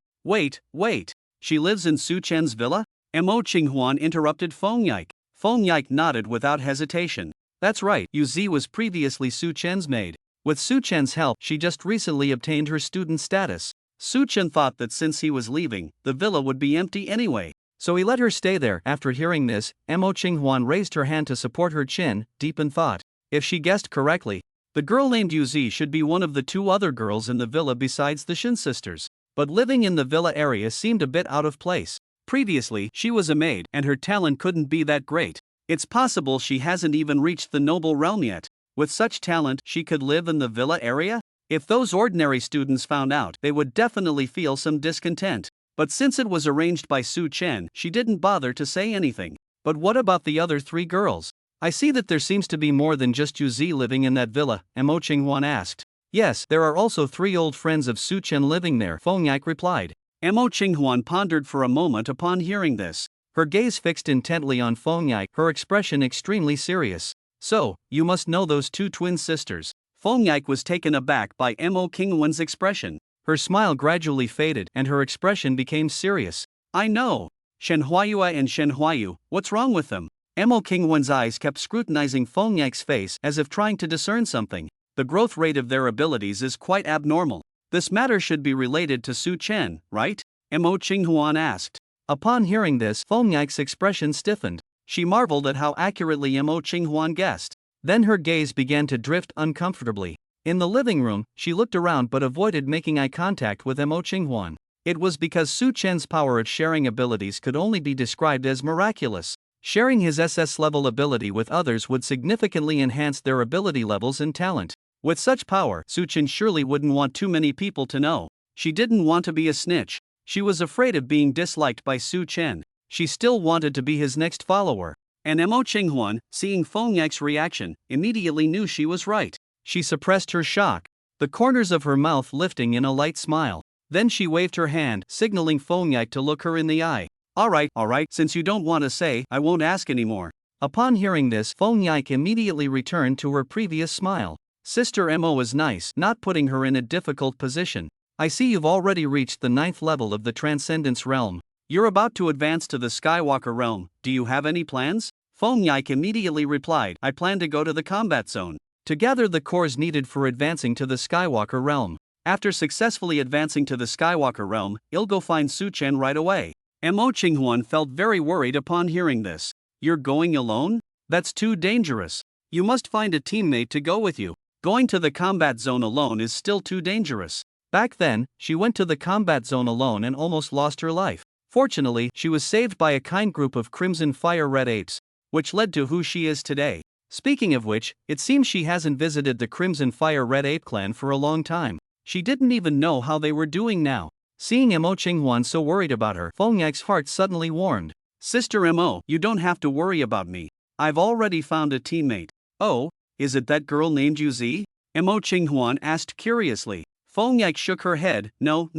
She lives in Su Chen's villa? Mo Qinghuan interrupted Fong Yak. Fong Yak nodded without hesitation. That's right, Yuzi was previously Su Chen's maid. With Su Chen's help, she just recently obtained her student status. Su Chen thought that since he was leaving, the villa would be empty anyway. So he let her stay there. After hearing this, Mo Qinghuan raised her hand to support her chin, deep in thought. If she guessed correctly, the girl named Yuzi should be one of the 2 other girls in the villa besides the Shin sisters. But living in the villa area seemed a bit out of place. Previously, she was a maid, and her talent couldn't be that great. It's possible she hasn't even reached the noble realm yet. With such talent, she could live in the villa area? If those ordinary students found out, they would definitely feel some discontent. But since it was arranged by Su Chen, she didn't bother to say anything. But what about the other 3 girls? I see that there seems to be more than just Yuzi living in that villa, Mo Qinghuan asked. Yes, there are also 3 old friends of Su Chen living there, Fong Yak replied. Mo Qinghuan pondered for a moment upon hearing this. Her gaze fixed intently on Fong Yak, her expression extremely serious. So, you must know those 2 twin sisters. Fong Yak was taken aback by Mo Qinghuan's expression. Her smile gradually faded and her expression became serious. I know. Shen Huayue and Shen Huayu, what's wrong with them? Mo Qinghuan's eyes kept scrutinizing Fong Yak's face as if trying to discern something. The growth rate of their abilities is quite abnormal. This matter should be related to Su Chen, right? Mo Qinghuan asked. Upon hearing this, Fong Yak's expression stiffened. She marveled at how accurately Mo Qinghuan guessed. Then her gaze began to drift uncomfortably. In the living room, she looked around but avoided making eye contact with Mo Qinghwan. It was because Su Chen's power of sharing abilities could only be described as miraculous. Sharing his SS level ability with others would significantly enhance their ability levels and talent. With such power, Su Chen surely wouldn't want too many people to know. She didn't want to be a snitch. She was afraid of being disliked by Su Chen. She still wanted to be his next follower. And Mo Qinghwan, seeing Feng Yak's reaction, immediately knew she was right. She suppressed her shock, the corners of her mouth lifting in a light smile. Then she waved her hand, signaling Feng Yak to look her in the eye. Alright, since you don't want to say, I won't ask anymore. Upon hearing this, Feng Yak immediately returned to her previous smile. Sister Mo is nice, not putting her in a difficult position. I see you've already reached the 9th level of the Transcendence Realm. You're about to advance to the Skywalker Realm. Do you have any plans? Feng Yak immediately replied, I plan to go to the combat zone to gather the cores needed for advancing to the Skywalker Realm. After successfully advancing to the Skywalker Realm, I'll go find Su Chen right away. Mo Qinghwan felt very worried upon hearing this. You're going alone? That's too dangerous. You must find a teammate to go with you. Going to the combat zone alone is still too dangerous. Back then, she went to the combat zone alone and almost lost her life. Fortunately, she was saved by a kind group of Crimson Fire Red Apes, which led to who she is today. Speaking of which, it seems she hasn't visited the Crimson Fire Red Ape clan for a long time. She didn't even know how they were doing now. Seeing Mo Qinghwan so worried about her, Feng Yak's heart suddenly warmed. Sister Mo, you don't have to worry about me. I've already found a teammate. Oh, is it that girl named Yuzi? Mo Qinghwan asked curiously. Feng Yak shook her head, no.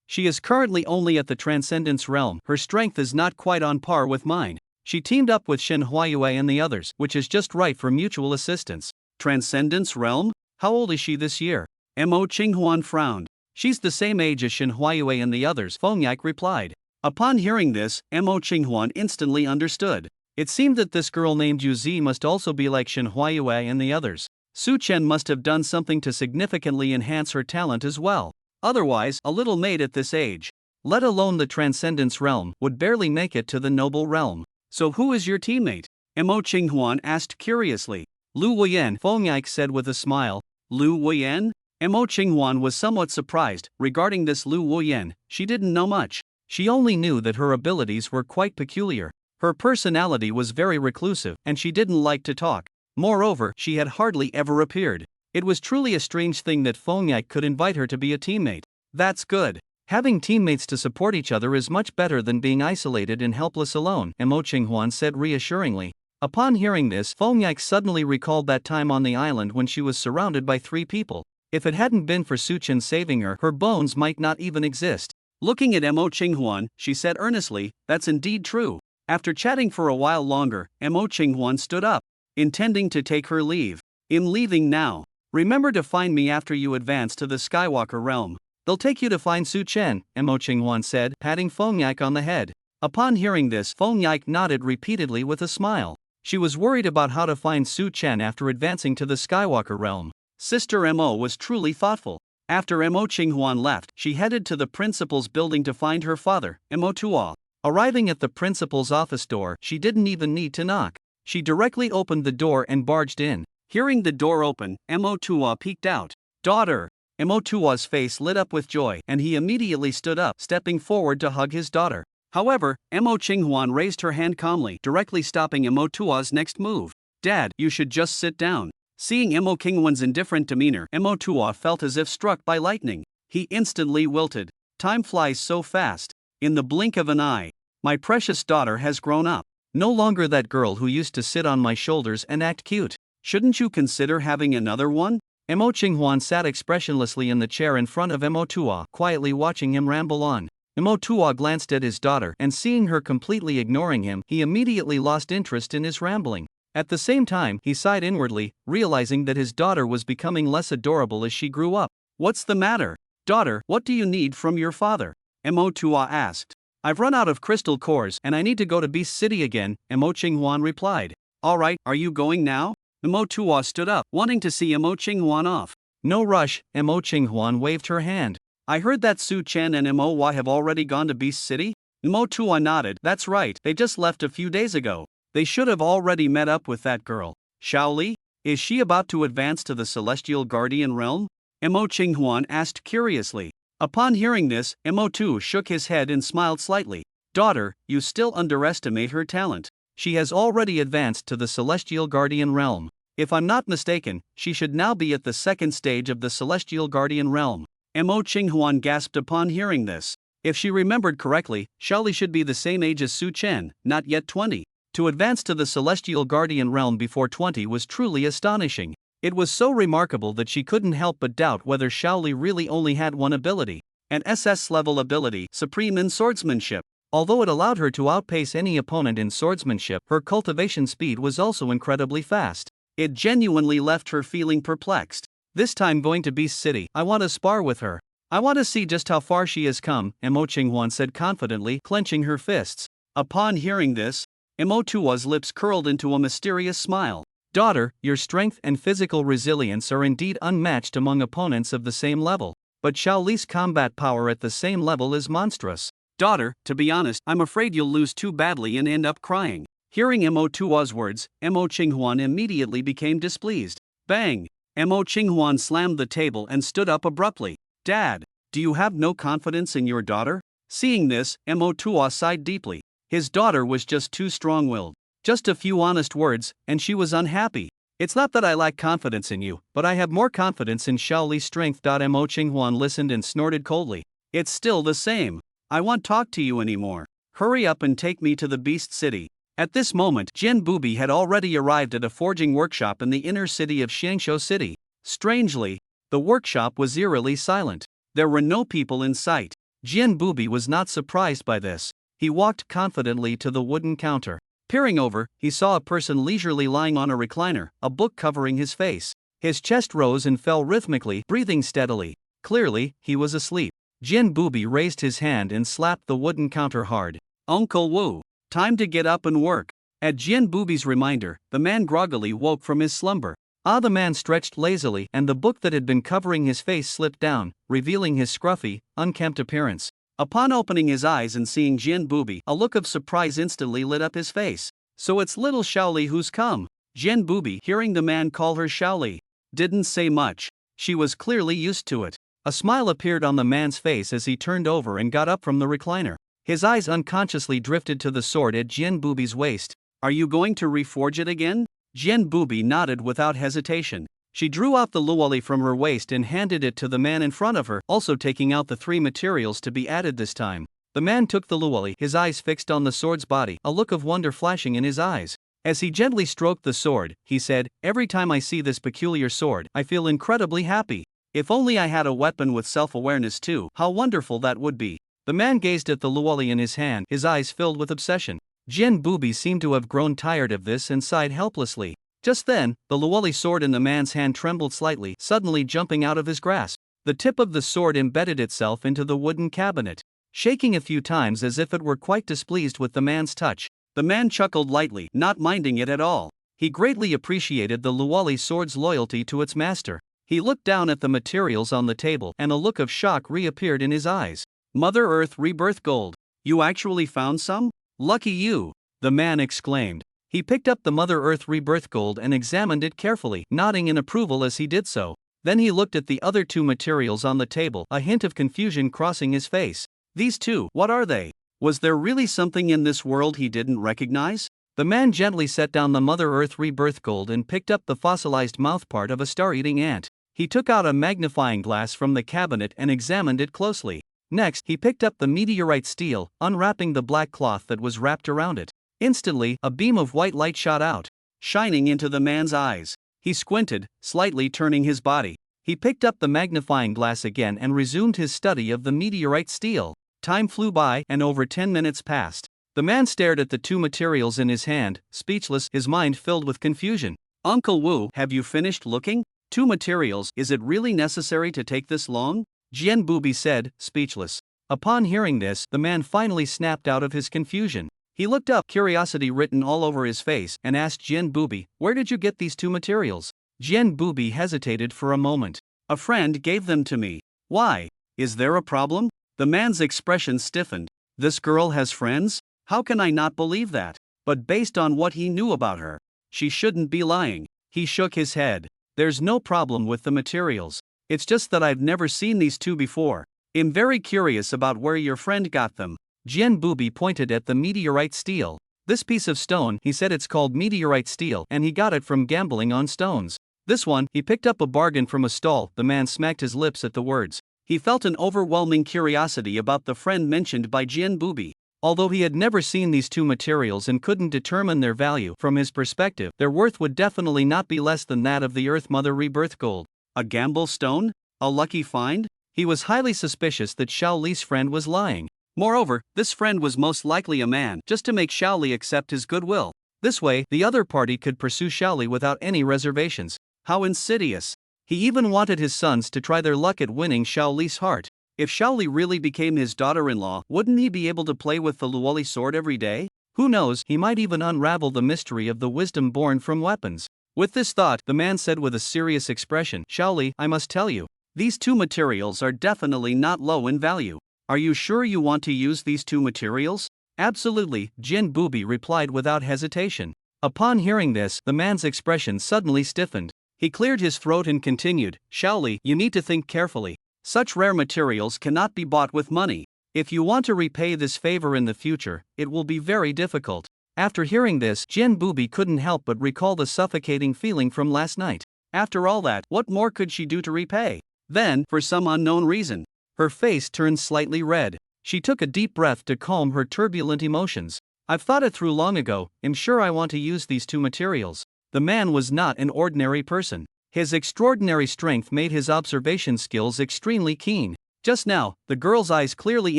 She is currently only at the Transcendence Realm. Her strength is not quite on par with mine. She teamed up with Shen Huayue and the others, which is just right for mutual assistance. Transcendence Realm? How old is she this year? Mo Qinghwan frowned. She's the same age as Shen Huayue and the others, Feng Yak replied. Upon hearing this, Mo Qinghwan instantly understood. It seemed that this girl named Yuzi must also be like Shen Huayue and the others. Su Chen must have done something to significantly enhance her talent as well. Otherwise, a little maid at this age, let alone the Transcendence Realm, would barely make it to the Noble Realm. So who is your teammate? Mo Qinghwan asked curiously. Lu Wuyan, Feng Yak said with a smile. Lu Wuyan? Mo Qinghwan was somewhat surprised. Regarding this Lu Wuyan, she didn't know much. She only knew that her abilities were quite peculiar. Her personality was very reclusive, and she didn't like to talk. Moreover, she had hardly ever appeared. It was truly a strange thing that Feng Yak could invite her to be a teammate. That's good. Having teammates to support each other is much better than being isolated and helpless alone, Mo Qinghwan said reassuringly. Upon hearing this, Feng Yak suddenly recalled that time on the island when she was surrounded by 3 people. If it hadn't been for Su Chen saving her, her bones might not even exist. Looking at Mo Qinghwan, she said earnestly, that's indeed true. After chatting for a while longer, Mo Qinghwan stood up, intending to take her leave. I'm leaving now. Remember to find me after you advance to the Skywalker Realm. They'll take you to find Su Chen, Mo Qinghwan said, patting Feng Yak on the head. Upon hearing this, Feng Yak nodded repeatedly with a smile. She was worried about how to find Su Chen after advancing to the Skywalker Realm. Sister Mo was truly thoughtful. After Mo Qinghwan left, she headed to the principal's building to find her father, Mo Tuo. Arriving at the principal's office door, she didn't even need to knock. She directly opened the door and barged in. Hearing the door open, Mo Tuo peeked out. Daughter! Mo Tuo's face lit up with joy, and he immediately stood up, stepping forward to hug his daughter. However, Mo Qinghwan raised her hand calmly, directly stopping Mo Tuo's next move. Dad, you should just sit down. Seeing Mo Qinghwan's indifferent demeanor, Mo Tuo felt as if struck by lightning. He instantly wilted. Time flies so fast. In the blink of an eye, my precious daughter has grown up. No longer that girl who used to sit on my shoulders and act cute. Shouldn't you consider having another one? Mo Qinghwan sat expressionlessly in the chair in front of Mo Tuo, quietly watching him ramble on. Mo Tuo glanced at his daughter, and seeing her completely ignoring him, he immediately lost interest in his rambling. At the same time, he sighed inwardly, realizing that his daughter was becoming less adorable as she grew up. What's the matter? Daughter, what do you need from your father? Mo Tuo asked. I've run out of crystal cores and I need to go to Beast City again, Mo Qinghwan replied. Alright, are you going now? Mo Tuo stood up, wanting to see Mo Qinghwan off. No rush, Mo Qinghwan waved her hand. I heard that Su Chen and Mo Hua have already gone to Beast City? Mo Tuo nodded. That's right, they just left a few days ago. They should have already met up with that girl. Xiao Li? Is she about to advance to the celestial guardian realm? Mo Qinghuan asked curiously. Upon hearing this, Mo too shook his head and smiled slightly. Daughter, you still underestimate her talent. She has already advanced to the celestial guardian realm. If I'm not mistaken, she should now be at the second stage of the celestial guardian realm. Mo Qinghuan gasped upon hearing this. If she remembered correctly, Xiaoli should be the same age as Su Chen, not yet 20. To advance to the celestial guardian realm before 20 was truly astonishing. It was so remarkable that she couldn't help but doubt whether Xiaoli really only had one ability, an SS-level ability, supreme in swordsmanship. Although it allowed her to outpace any opponent in swordsmanship, her cultivation speed was also incredibly fast. It genuinely left her feeling perplexed. This time going to Beast City, I want to spar with her. I want to see just how far she has come, Mo Qinghuan said confidently, clenching her fists. Upon hearing this, Mo Tua's lips curled into a mysterious smile. Daughter, your strength and physical resilience are indeed unmatched among opponents of the same level, but Xiaoli's combat power at the same level is monstrous. Daughter, to be honest, I'm afraid you'll lose too badly and end up crying. Hearing Mo Tua's words, Mo Qinghuan immediately became displeased. Bang! Mo Qinghuan slammed the table and stood up abruptly. Dad, do you have no confidence in your daughter? Seeing this, Mo Tua sighed deeply. His daughter was just too strong-willed. Just a few honest words, and she was unhappy. It's not that I lack confidence in you, but I have more confidence in Xiaoli's strength. Mo Qinghuan listened and snorted coldly. It's still the same. I won't talk to you anymore. Hurry up and take me to the Beast City. At this moment, Jian Bubi had already arrived at a forging workshop in the inner city of Xiangshou City. Strangely, the workshop was eerily silent. There were no people in sight. Jian Bubi was not surprised by this. He walked confidently to the wooden counter. Peering over, he saw a person leisurely lying on a recliner, a book covering his face. His chest rose and fell rhythmically, breathing steadily. Clearly, he was asleep. Jian Bubi raised his hand and slapped the wooden counter hard. Uncle Wu, time to get up and work. At Jian Bubi's reminder, the man groggily woke from his slumber. The man stretched lazily and the book that had been covering his face slipped down, revealing his scruffy, unkempt appearance. Upon opening his eyes and seeing Jian Bubi, a look of surprise instantly lit up his face. So it's little Xiaoli who's come. Jian Bubi, hearing the man call her Xiaoli, didn't say much. She was clearly used to it. A smile appeared on the man's face as he turned over and got up from the recliner. His eyes unconsciously drifted to the sword at Jian Bubi's waist. Are you going to reforge it again? Jian Bubi nodded without hesitation. She drew out the luoli from her waist and handed it to the man in front of her, also taking out the 3 materials to be added this time. The man took the luoli, his eyes fixed on the sword's body, a look of wonder flashing in his eyes. As he gently stroked the sword, he said, "Every time I see this peculiar sword, I feel incredibly happy. If only I had a weapon with self-awareness too, how wonderful that would be." The man gazed at the luoli in his hand, his eyes filled with obsession. Jian Bubi seemed to have grown tired of this and sighed helplessly. Just then, the luoli sword in the man's hand trembled slightly, suddenly jumping out of his grasp. The tip of the sword embedded itself into the wooden cabinet, shaking a few times as if it were quite displeased with the man's touch. The man chuckled lightly, not minding it at all. He greatly appreciated the luoli sword's loyalty to its master. He looked down at the materials on the table, and a look of shock reappeared in his eyes. Mother Earth Rebirth Gold. You actually found some? Lucky you, the man exclaimed. He picked up the Mother Earth Rebirth Gold and examined it carefully, nodding in approval as he did so. Then he looked at the other 2 materials on the table, a hint of confusion crossing his face. These 2, what are they? Was there really something in this world he didn't recognize? The man gently set down the Mother Earth Rebirth Gold and picked up the fossilized mouthpart of a star-eating ant. He took out a magnifying glass from the cabinet and examined it closely. Next, he picked up the meteorite steel, unwrapping the black cloth that was wrapped around it. Instantly, a beam of white light shot out, shining into the man's eyes. He squinted, slightly turning his body. He picked up the magnifying glass again and resumed his study of the meteorite steel. Time flew by, and over 10 minutes passed. The man stared at the 2 materials in his hand, speechless, his mind filled with confusion. Uncle Wu, have you finished looking? 2 materials, is it really necessary to take this long? Jian Bubi said, speechless. Upon hearing this, the man finally snapped out of his confusion. He looked up, curiosity written all over his face, and asked Jian Bubi, "Where did you get these 2 materials?" Jian Bubi hesitated for a moment. "A friend gave them to me." "Why? Is there a problem?" The man's expression stiffened. "This girl has friends? How can I not believe that?" But based on what he knew about her, she shouldn't be lying. He shook his head. There's no problem with the materials. It's just that I've never seen these two before. I'm very curious about where your friend got them. Jian Bubi pointed at the meteorite steel. This piece of stone, he said, it's called meteorite steel, and he got it from gambling on stones. This one, he picked up a bargain from a stall. The man smacked his lips at the words. He felt an overwhelming curiosity about the friend mentioned by Jian Bubi. Although he had never seen these two materials and couldn't determine their value, from his perspective, their worth would definitely not be less than that of the Earth Mother rebirth gold. A gamble stone? A lucky find? He was highly suspicious that Xiao Li's friend was lying. Moreover, this friend was most likely a man, just to make Xiao Li accept his goodwill. This way, the other party could pursue Xiao Li without any reservations. How insidious. He even wanted his sons to try their luck at winning Xiao Li's heart. If Xiao Li really became his daughter-in-law, wouldn't he be able to play with the Luoli sword every day? Who knows, he might even unravel the mystery of the wisdom born from weapons. With this thought, the man said with a serious expression, Xiao Li, I must tell you, these two materials are definitely not low in value. Are you sure you want to use these two materials? Absolutely, Jian Bubi replied without hesitation. Upon hearing this, the man's expression suddenly stiffened. He cleared his throat and continued, Xiao Li, you need to think carefully. Such rare materials cannot be bought with money. If you want to repay this favor in the future, it will be very difficult. After hearing this, Jian Bubi couldn't help but recall the suffocating feeling from last night. After all that, what more could she do to repay? Then, for some unknown reason, her face turned slightly red. She took a deep breath to calm her turbulent emotions. I've thought it through long ago. I'm sure I want to use these two materials. The man was not an ordinary person. His extraordinary strength made his observation skills extremely keen. Just now, the girl's eyes clearly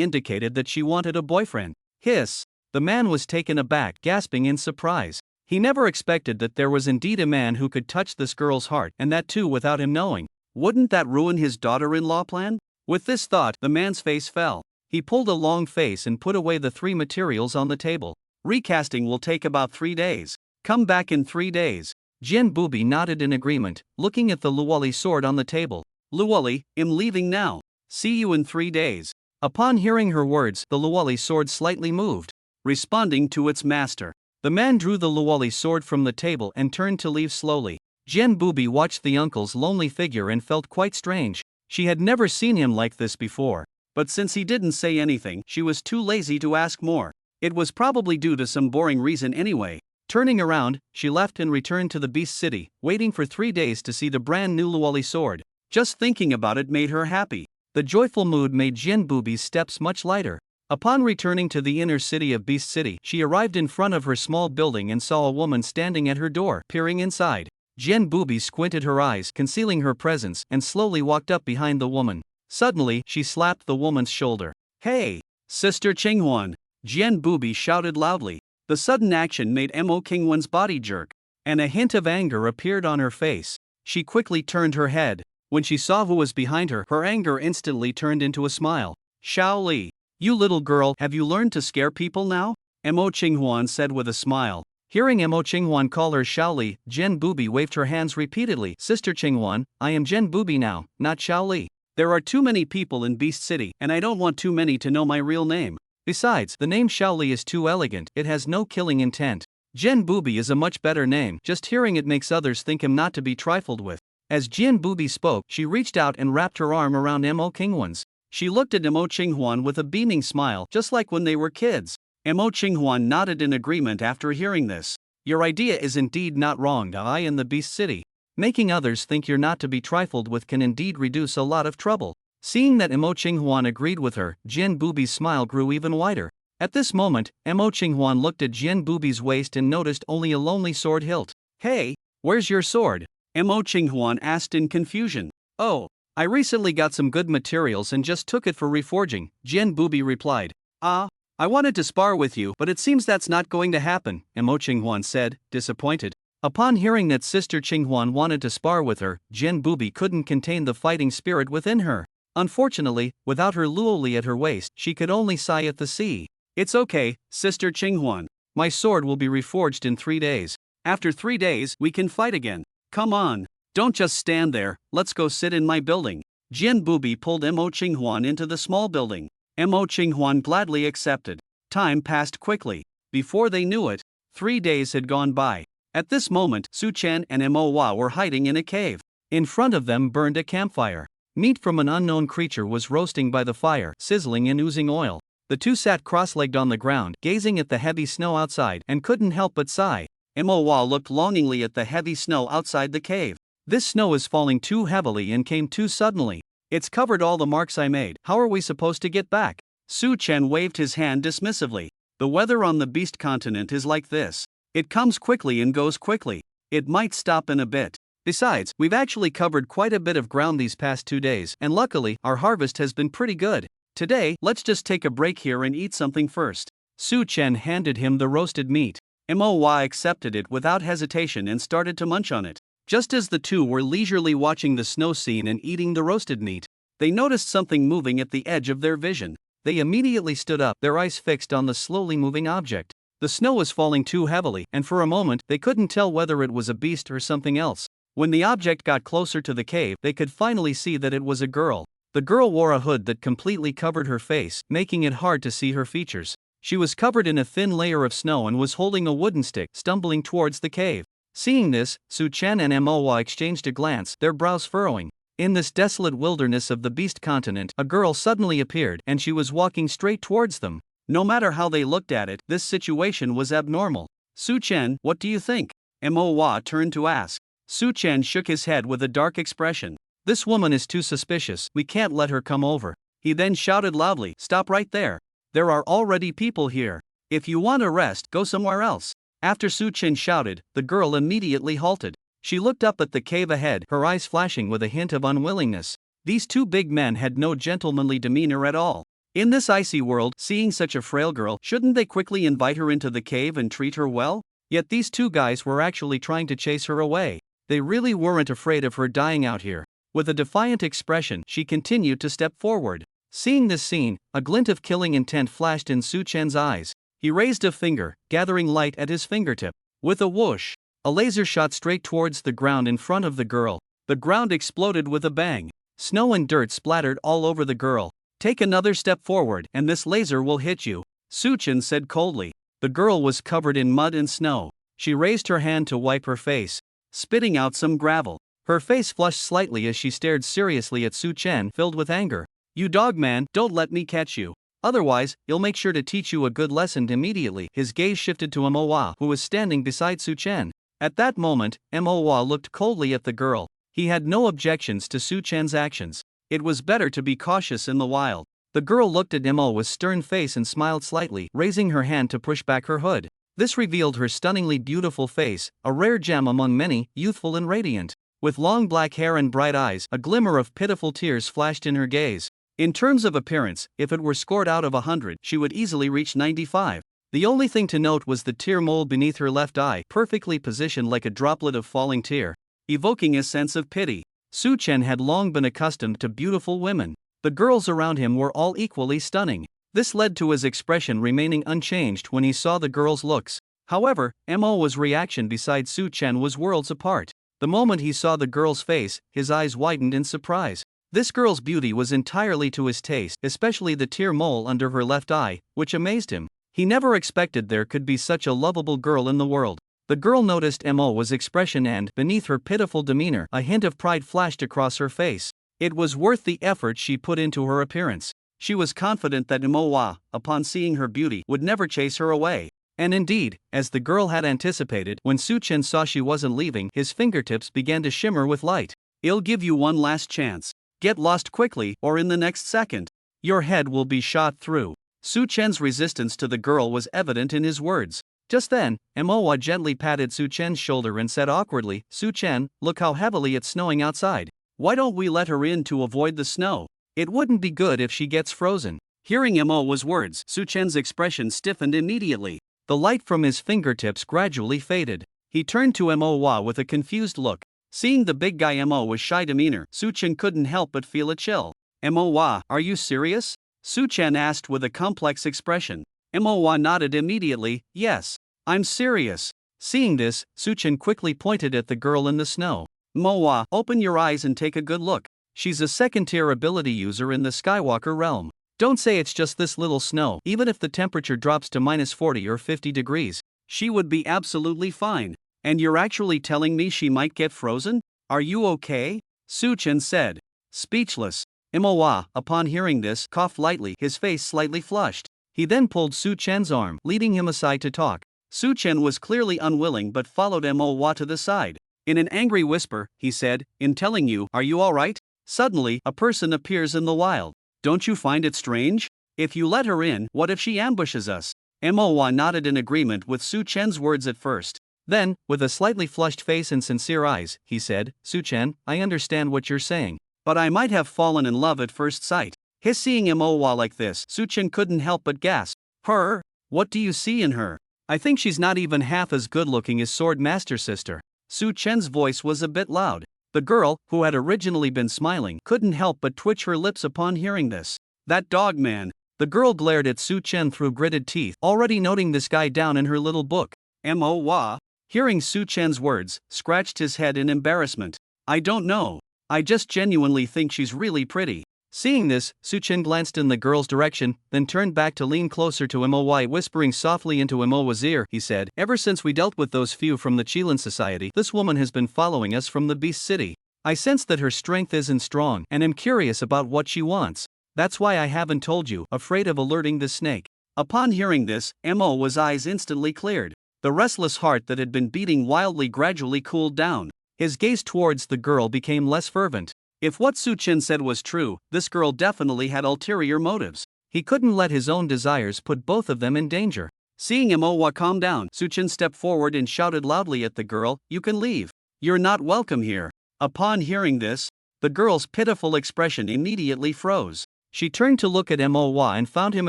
indicated that she wanted a boyfriend. Hiss! The man was taken aback, gasping in surprise. He never expected that there was indeed a man who could touch this girl's heart, and that too without him knowing. Wouldn't that ruin his daughter-in-law plan? With this thought, the man's face fell. He pulled a long face and put away the three materials on the table. Recasting will take about 3 days. Come back in 3 days. Jian Bubi nodded in agreement, looking at the Luoli sword on the table. Luoli, I'm leaving now. See you in 3 days. Upon hearing her words, the Luoli sword slightly moved, responding to its master. The man drew the Luoli sword from the table and turned to leave slowly. Jian Bubi watched the uncle's lonely figure and felt quite strange. She had never seen him like this before. But since he didn't say anything, she was too lazy to ask more. It was probably due to some boring reason anyway. Turning around, she left and returned to the Beast City, waiting for 3 days to see the brand new Luoli sword. Just thinking about it made her happy. The joyful mood made Jian Bubi's steps much lighter. Upon returning to the inner city of Beast City, she arrived in front of her small building and saw a woman standing at her door, peering inside. Jian Bubi squinted her eyes, concealing her presence, and slowly walked up behind the woman. Suddenly, she slapped the woman's shoulder. Hey! Sister Qinghuan! Jian Bubi shouted loudly. The sudden action made Mo Qinghuan's body jerk, and a hint of anger appeared on her face. She quickly turned her head. When she saw who was behind her, her anger instantly turned into a smile. Xiao Li! You little girl, have you learned to scare people now? Mo Qinghuan said with a smile. Hearing Mo Qinghuan call her Xiao Li, Jian Bubi waved her hands repeatedly. Sister Qinghuan, I am Jian Bubi now, not Xiao Li. There are too many people in Beast City, and I don't want too many to know my real name. Besides, the name Xiao Li is too elegant, it has no killing intent. Jian Bubi is a much better name, just hearing it makes others think him not to be trifled with. As Jian Bubi spoke, she reached out and wrapped her arm around Mo Qinghuan's. She looked at Mo Qinghuan with a beaming smile, just like when they were kids. Mo Qinghuan nodded in agreement after hearing this. Your idea is indeed not wrong, I in the Beast City. Making others think you're not to be trifled with can indeed reduce a lot of trouble. Seeing that Mo Qinghuan agreed with her, Jian Bubi's smile grew even wider. At this moment, Mo Qinghuan looked at Jian Bubi's waist and noticed only a lonely sword hilt. Hey, where's your sword? Mo Qinghuan asked in confusion. Oh, I recently got some good materials and just took it for reforging, Jian Bubi replied. I wanted to spar with you, but it seems that's not going to happen, Mo Qinghuan said, disappointed. Upon hearing that Sister Qinghuan wanted to spar with her, Jian Bubi couldn't contain the fighting spirit within her. Unfortunately, without her Luoli at her waist, she could only sigh at the sea. It's okay, Sister Qinghuan. My sword will be reforged in 3 days. After 3 days, we can fight again. Come on. Don't just stand there, let's go sit in my building. Jian Bubi pulled Mo Qinghuan into the small building. Mo Qinghuan gladly accepted. Time passed quickly. Before they knew it, 3 days had gone by. At this moment, Su-chan and Manhwa were hiding in a cave. In front of them burned a campfire. Meat from an unknown creature was roasting by the fire, sizzling and oozing oil. The two sat cross-legged on the ground, gazing at the heavy snow outside, and couldn't help but sigh. Manhwa looked longingly at the heavy snow outside the cave. This snow is falling too heavily and came too suddenly. It's covered all the marks I made. How are we supposed to get back? Su-chan waved his hand dismissively. The weather on the Beast Continent is like this. It comes quickly and goes quickly. It might stop in a bit. Besides, we've actually covered quite a bit of ground these past 2 days, and luckily, our harvest has been pretty good. Today, let's just take a break here and eat something first. Su-chan handed him the roasted meat. Manhwa accepted it without hesitation and started to munch on it. Just as the two were leisurely watching the snow scene and eating the roasted meat, they noticed something moving at the edge of their vision. They immediately stood up, their eyes fixed on the slowly moving object. The snow was falling too heavily, and for a moment, they couldn't tell whether it was a beast or something else. When the object got closer to the cave, they could finally see that it was a girl. The girl wore a hood that completely covered her face, making it hard to see her features. She was covered in a thin layer of snow and was holding a wooden stick, stumbling towards the cave. Seeing this, Su-chan and Manhwa exchanged a glance, their brows furrowing. In this desolate wilderness of the Beast Continent, a girl suddenly appeared, and she was walking straight towards them. No matter how they looked at it, this situation was abnormal. Su-chan, what do you think? Manhwa turned to ask. Su-chan shook his head with a dark expression. This woman is too suspicious, we can't let her come over. He then shouted loudly, stop right there. There are already people here. If you want to rest, go somewhere else. After Su-chan shouted, the girl immediately halted. She looked up at the cave ahead, her eyes flashing with a hint of unwillingness. These two big men had no gentlemanly demeanor at all. In this icy world, seeing such a frail girl, shouldn't they quickly invite her into the cave and treat her well? Yet these two guys were actually trying to chase her away. They really weren't afraid of her dying out here. With a defiant expression, she continued to step forward. Seeing this scene, a glint of killing intent flashed in Su-chan's eyes. He raised a finger, gathering light at his fingertip. With a whoosh, a laser shot straight towards the ground in front of the girl. The ground exploded with a bang. Snow and dirt splattered all over the girl. Take another step forward, and this laser will hit you, Su-chan said coldly. The girl was covered in mud and snow. She raised her hand to wipe her face, spitting out some gravel. Her face flushed slightly as she stared seriously at Su-chan, filled with anger. You dog man, don't let me catch you. Otherwise, you'll make sure to teach you a good lesson immediately. His gaze shifted to Manhwa, who was standing beside Su-chan. At that moment, Manhwa looked coldly at the girl. He had no objections to Su-chan's actions. It was better to be cautious in the wild. The girl looked at Manhwa with stern face and smiled slightly, raising her hand to push back her hood. This revealed her stunningly beautiful face, a rare gem among many, youthful and radiant. With long black hair and bright eyes, a glimmer of pitiful tears flashed in her gaze. In terms of appearance, if it were scored out of 100, she would easily reach 95. The only thing to note was the tear mole beneath her left eye, perfectly positioned like a droplet of falling tear, evoking a sense of pity. Su-chan had long been accustomed to beautiful women. The girls around him were all equally stunning. This led to his expression remaining unchanged when he saw the girl's looks. However, Manhwa's reaction beside Su-chan was worlds apart. The moment he saw the girl's face, his eyes widened in surprise. This girl's beauty was entirely to his taste, especially the tear mole under her left eye, which amazed him. He never expected there could be such a lovable girl in the world. The girl noticed Manhwa's expression and, beneath her pitiful demeanor, a hint of pride flashed across her face. It was worth the effort she put into her appearance. She was confident that Manhwa, upon seeing her beauty, would never chase her away. And indeed, as the girl had anticipated, when Su-chan saw she wasn't leaving, his fingertips began to shimmer with light. I'll give you one last chance. Get lost quickly, or in the next second, your head will be shot through. Su-chan's resistance to the girl was evident in his words. Just then, Manhwa gently patted Su-chan's shoulder and said awkwardly, Su-chan, look how heavily it's snowing outside. Why don't we let her in to avoid the snow? It wouldn't be good if she gets frozen. Hearing Manhwa's words, Su-chan's expression stiffened immediately. The light from his fingertips gradually faded. He turned to Manhwa with a confused look. Seeing the big guy Manhwa's shy demeanor, Su-chan couldn't help but feel a chill. Manhwa, are you serious? Su-chan asked with a complex expression. Manhwa nodded immediately, yes, I'm serious. Seeing this, Su-chan quickly pointed at the girl in the snow. Manhwa, open your eyes and take a good look. She's a second-tier ability user in the Skywalker realm. Don't say it's just this little snow. Even if the temperature drops to -40 or 50 degrees, she would be absolutely fine. And you're actually telling me she might get frozen? Are you okay? Su Chen said. Speechless. Manhwa, upon hearing this, coughed lightly, his face slightly flushed. He then pulled Su Chen's arm, leading him aside to talk. Su Chen was clearly unwilling but followed Manhwa to the side. In an angry whisper, he said, in telling you, are you alright? Suddenly, a person appears in the wild. Don't you find it strange? If you let her in, what if she ambushes us? Manhwa nodded in agreement with Su Chen's words at first. Then, with a slightly flushed face and sincere eyes, he said, Su Chen, I understand what you're saying. But I might have fallen in love at first sight. Seeing Manhwa like this, Su Chen couldn't help but gasp. Her? What do you see in her? I think she's not even half as good looking as Sword Master Sister. Su Chen's voice was a bit loud. The girl, who had originally been smiling, couldn't help but twitch her lips upon hearing this. That dog man. The girl glared at Su Chen through gritted teeth, already noting this guy down in her little book. Manhwa, hearing Su Chen's words, scratched his head in embarrassment. I don't know. I just genuinely think she's really pretty. Seeing this, Su Chen glanced in the girl's direction, then turned back to lean closer to Manhwa. Whispering softly into Manhwa's ear, he said, ever since we dealt with those few from the Qilin Society, this woman has been following us from the Beast City. I sense that her strength isn't strong, and am curious about what she wants. That's why I haven't told you, afraid of alerting the snake. Upon hearing this, Manhwa's eyes instantly cleared. The restless heart that had been beating wildly gradually cooled down. His gaze towards the girl became less fervent. If what Su Chen said was true, this girl definitely had ulterior motives. He couldn't let his own desires put both of them in danger. Seeing Manhwa calm down, Su Chen stepped forward and shouted loudly at the girl, you can leave. You're not welcome here. Upon hearing this, the girl's pitiful expression immediately froze. She turned to look at Manhwa and found him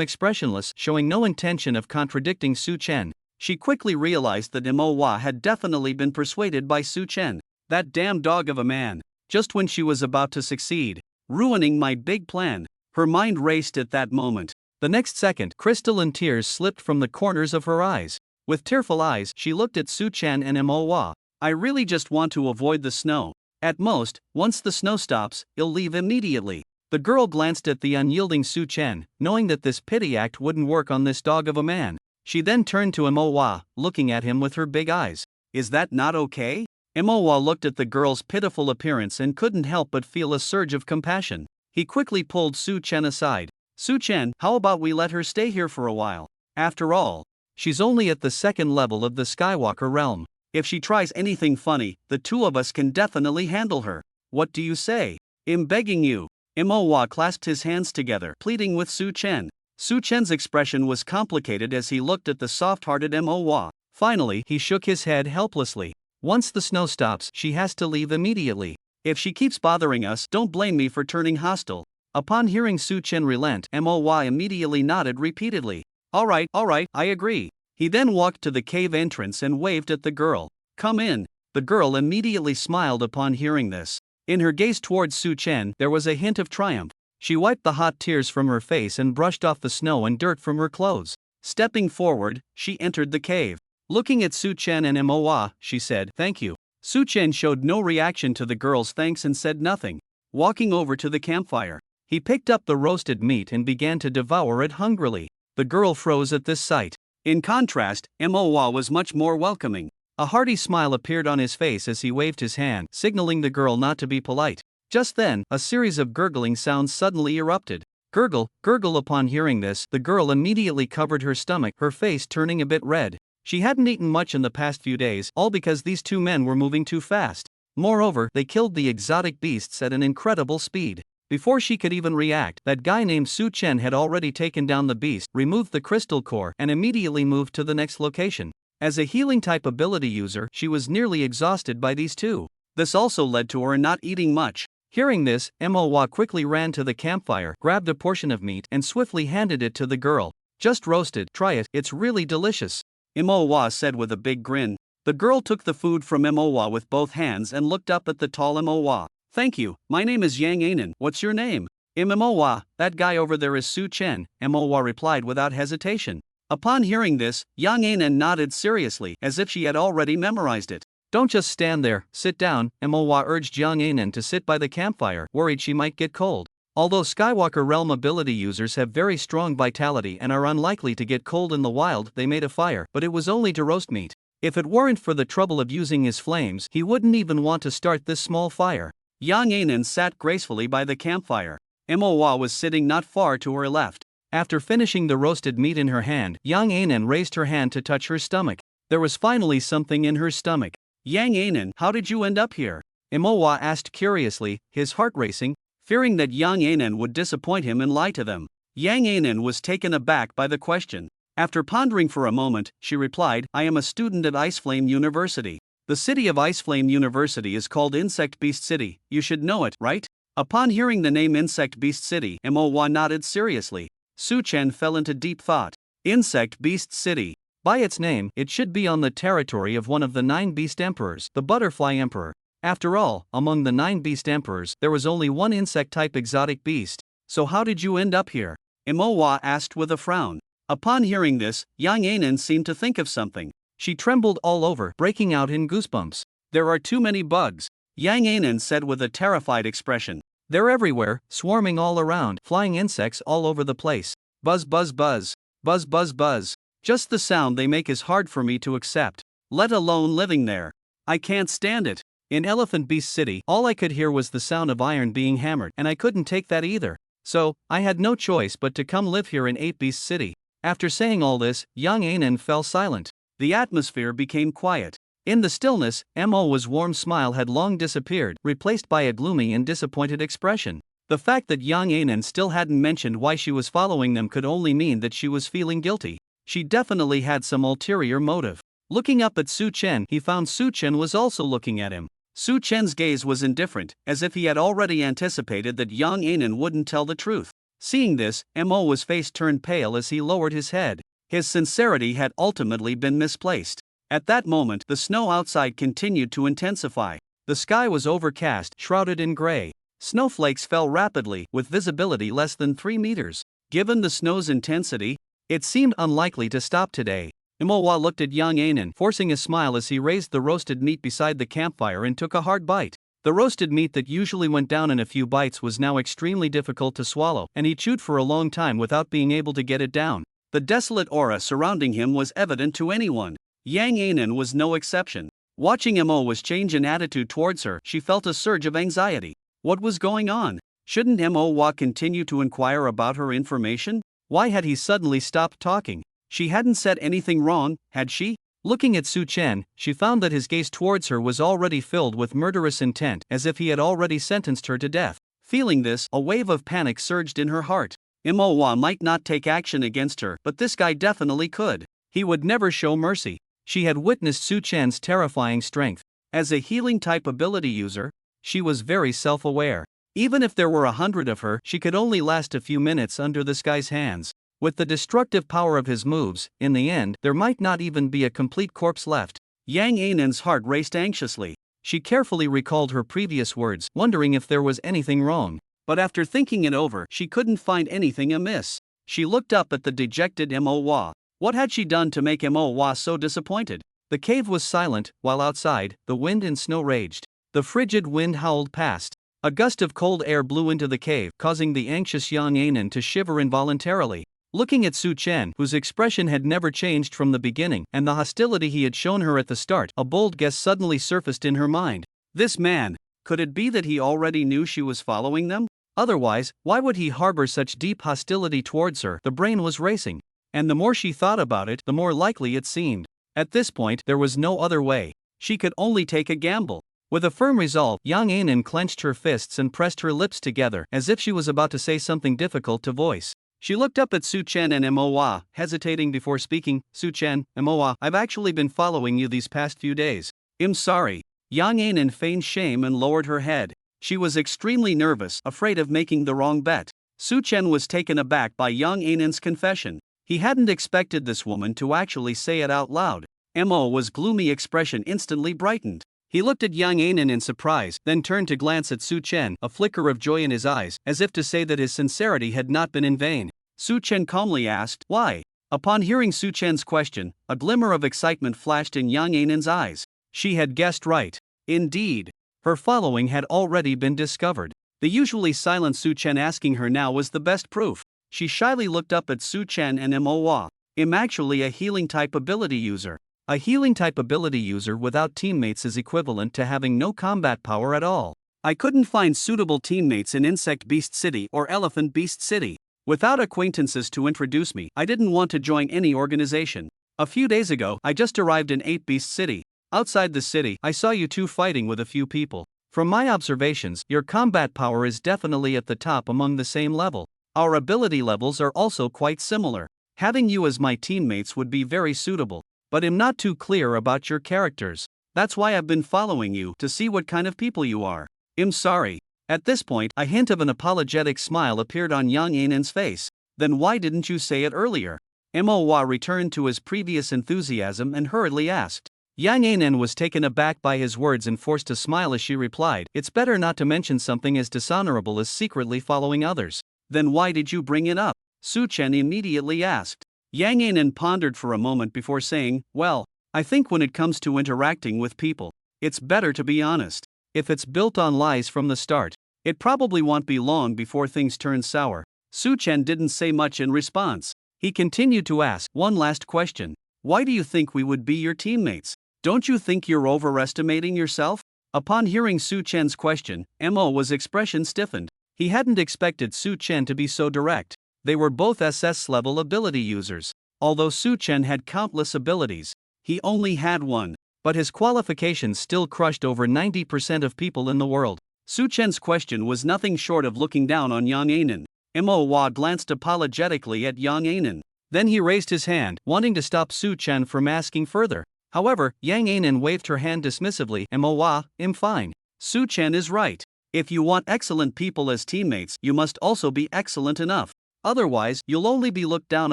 expressionless, showing no intention of contradicting Su Chen. She quickly realized that Manhwa had definitely been persuaded by Su Chen. That damn dog of a man. Just when she was about to succeed, ruining my big plan. Her mind raced at that moment. The next second, crystalline tears slipped from the corners of her eyes. With tearful eyes, she looked at Su Chen and Manhwa. I really just want to avoid the snow. At most, once the snow stops, I'll leave immediately. The girl glanced at the unyielding Su Chen, knowing that this pity act wouldn't work on this dog of a man. She then turned to Manhwa, looking at him with her big eyes. Is that not okay? Manhwa looked at the girl's pitiful appearance and couldn't help but feel a surge of compassion. He quickly pulled Su Chen aside. Su Chen, how about we let her stay here for a while? After all, she's only at the second level of the Skywalker realm. If she tries anything funny, the two of us can definitely handle her. What do you say? I'm begging you. Manhwa clasped his hands together, pleading with Su Chen. Su Chen's expression was complicated as he looked at the soft-hearted Manhwa. Finally, he shook his head helplessly. Once the snow stops, she has to leave immediately. If she keeps bothering us, don't blame me for turning hostile. Upon hearing Su Chen relent, Manhwa immediately nodded repeatedly. Alright, I agree. He then walked to the cave entrance and waved at the girl. Come in. The girl immediately smiled upon hearing this. In her gaze towards Su Chen, there was a hint of triumph. She wiped the hot tears from her face and brushed off the snow and dirt from her clothes. Stepping forward, she entered the cave. Looking at Su Chen and Manhwa, she said, thank you. Su Chen showed no reaction to the girl's thanks and said nothing. Walking over to the campfire, he picked up the roasted meat and began to devour it hungrily. The girl froze at this sight. In contrast, Manhwa was much more welcoming. A hearty smile appeared on his face as he waved his hand, signaling the girl not to be polite. Just then, a series of gurgling sounds suddenly erupted. Gurgle, gurgle. Upon hearing this, the girl immediately covered her stomach, her face turning a bit red. She hadn't eaten much in the past few days, all because these two men were moving too fast. Moreover, they killed the exotic beasts at an incredible speed. Before she could even react, that guy named Su Chen had already taken down the beast, removed the crystal core, and immediately moved to the next location. As a healing type ability user, she was nearly exhausted by these two. This also led to her not eating much. Hearing this, Manhwa quickly ran to the campfire, grabbed a portion of meat, and swiftly handed it to the girl. Just roasted, try it, it's really delicious. Manhwa said with a big grin. The girl took the food from Manhwa with both hands and looked up at the tall Manhwa. Thank you, my name is Yang Anan, what's your name? Manhwa, that guy over there is Su Chen, Manhwa replied without hesitation. Upon hearing this, Yang Anan nodded seriously, as if she had already memorized it. Don't just stand there, sit down, Manhwa urged Yang Anan to sit by the campfire, worried she might get cold. Although Skywalker Realm ability users have very strong vitality and are unlikely to get cold in the wild, they made a fire, but it was only to roast meat. If it weren't for the trouble of using his flames, he wouldn't even want to start this small fire. Yang Anan sat gracefully by the campfire. Moa was sitting not far to her left. After finishing the roasted meat in her hand, Yang Anan raised her hand to touch her stomach. There was finally something in her stomach. Yang Anan, how did you end up here? Moa asked curiously, his heart racing, fearing that Yang Anan would disappoint him and lie to them. Yang Anan was taken aback by the question. After pondering for a moment, she replied, I am a student at Iceflame University. The city of Iceflame University is called Insect Beast City, you should know it, right? Upon hearing the name Insect Beast City, Moa nodded seriously. Su Chen fell into deep thought. Insect Beast City. By its name, it should be on the territory of one of the 9 beast emperors, the Butterfly Emperor. After all, among the 9 beast emperors, there was only one insect-type exotic beast. So how did you end up here? Moa asked with a frown. Upon hearing this, Yang Anan seemed to think of something. She trembled all over, breaking out in goosebumps. There are too many bugs, Yang Anan said with a terrified expression. They're everywhere, swarming all around, flying insects all over the place. Buzz buzz buzz, buzz buzz buzz. Just the sound they make is hard for me to accept, let alone living there. I can't stand it. In Elephant Beast City, all I could hear was the sound of iron being hammered, and I couldn't take that either. So, I had no choice but to come live here in 8 Beast City. After saying all this, Yang Anan fell silent. The atmosphere became quiet. In the stillness, Mo's warm smile had long disappeared, replaced by a gloomy and disappointed expression. The fact that Yang Anan still hadn't mentioned why she was following them could only mean that she was feeling guilty. She definitely had some ulterior motive. Looking up at Su Chen, he found Su Chen was also looking at him. Su Chen's gaze was indifferent, as if he had already anticipated that Yang Anan wouldn't tell the truth. Seeing this, Mo's face turned pale as he lowered his head. His sincerity had ultimately been misplaced. At that moment, the snow outside continued to intensify. The sky was overcast, shrouded in gray. Snowflakes fell rapidly, with visibility less than 3 meters. Given the snow's intensity, it seemed unlikely to stop today. Moa looked at Yang Anan, forcing a smile as he raised the roasted meat beside the campfire and took a hard bite. The roasted meat that usually went down in a few bites was now extremely difficult to swallow, and he chewed for a long time without being able to get it down. The desolate aura surrounding him was evident to anyone. Yang Anan was no exception. Watching Mo's change in attitude towards her, she felt a surge of anxiety. What was going on? Shouldn't Moa continue to inquire about her information? Why had he suddenly stopped talking? She hadn't said anything wrong, had she? Looking at Su Chen, she found that his gaze towards her was already filled with murderous intent, as if he had already sentenced her to death. Feeling this, a wave of panic surged in her heart. Moa might not take action against her, but this guy definitely could. He would never show mercy. She had witnessed Su Chen's terrifying strength. As a healing-type ability user, she was very self-aware. Even if there were 100 of her, she could only last a few minutes under this guy's hands. With the destructive power of his moves, in the end, there might not even be a complete corpse left. Yang Anan's heart raced anxiously. She carefully recalled her previous words, wondering if there was anything wrong. But after thinking it over, she couldn't find anything amiss. She looked up at the dejected Moa. What had she done to make Moa so disappointed? The cave was silent, while outside, the wind and snow raged. The frigid wind howled past. A gust of cold air blew into the cave, causing the anxious Yang Anan to shiver involuntarily. Looking at Su Chen, whose expression had never changed from the beginning, and the hostility he had shown her at the start, a bold guess suddenly surfaced in her mind. This man, could it be that he already knew she was following them? Otherwise, why would he harbor such deep hostility towards her? The brain was racing. And the more she thought about it, the more likely it seemed. At this point, there was no other way. She could only take a gamble. With a firm resolve, Yang Anan clenched her fists and pressed her lips together, as if she was about to say something difficult to voice. She looked up at Su Chen and Moa, hesitating before speaking. Su Chen, Moa, I've actually been following you these past few days. I'm sorry. Yang Anan feigned shame and lowered her head. She was extremely nervous, afraid of making the wrong bet. Su Chen was taken aback by Yang Anan's confession. He hadn't expected this woman to actually say it out loud. Mo's gloomy expression instantly brightened. He looked at Yang Anan in surprise, then turned to glance at Su Chen, a flicker of joy in his eyes, as if to say that his sincerity had not been in vain. Su Chen calmly asked, "Why?" Upon hearing Su Chen's question, a glimmer of excitement flashed in Yang Anan's eyes. She had guessed right. Indeed, her following had already been discovered. The usually silent Su Chen asking her now was the best proof. She shyly looked up at Su Chen and Moa. I'm actually a healing-type ability user. A healing type ability user without teammates is equivalent to having no combat power at all. I couldn't find suitable teammates in Insect Beast City or Elephant Beast City. Without acquaintances to introduce me, I didn't want to join any organization. A few days ago, I just arrived in 8 Beast City. Outside the city, I saw you two fighting with a few people. From my observations, your combat power is definitely at the top among the same level. Our ability levels are also quite similar. Having you as my teammates would be very suitable. But I'm not too clear about your characters. That's why I've been following you, to see what kind of people you are. I'm sorry. At this point, a hint of an apologetic smile appeared on Yang Ainen's face. Then why didn't you say it earlier? Manhwa returned to his previous enthusiasm and hurriedly asked. Yang Ainen was taken aback by his words and forced to smile as she replied, "It's better not to mention something as dishonorable as secretly following others." Then why did you bring it up? Su Chen immediately asked. Yang Ainen pondered for a moment before saying, "Well, I think when it comes to interacting with people, it's better to be honest. If it's built on lies from the start, it probably won't be long before things turn sour." Su Chen didn't say much in response. He continued to ask one last question. "Why do you think we would be your teammates? Don't you think you're overestimating yourself?" Upon hearing Su Chen's question, Mo's expression stiffened. He hadn't expected Su Chen to be so direct. They were both SS-level ability users. Although Su Chen had countless abilities, he only had one. But his qualifications still crushed over 90% of people in the world. Su Chen's question was nothing short of looking down on Yang Ainen. Mo glanced apologetically at Yang Ainen. Then he raised his hand, wanting to stop Su Chen from asking further. However, Yang Ainen waved her hand dismissively. "Moa, I'm fine. Su Chen is right. If you want excellent people as teammates, you must also be excellent enough. Otherwise, you'll only be looked down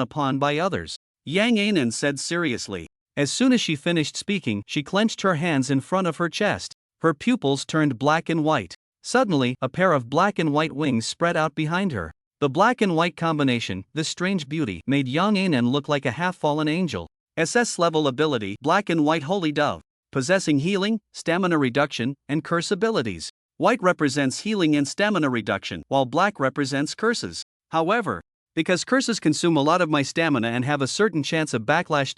upon by others," Yang Ainen said seriously. As soon as she finished speaking, she clenched her hands in front of her chest. Her pupils turned black and white. Suddenly, a pair of black and white wings spread out behind her. The black and white combination, this strange beauty, made Yang Ainen look like a half-fallen angel. SS-level ability, Black and White Holy Dove, possessing healing, stamina reduction, and curse abilities. White represents healing and stamina reduction, while black represents curses. However, because curses consume a lot of my stamina and have a certain chance of backlash.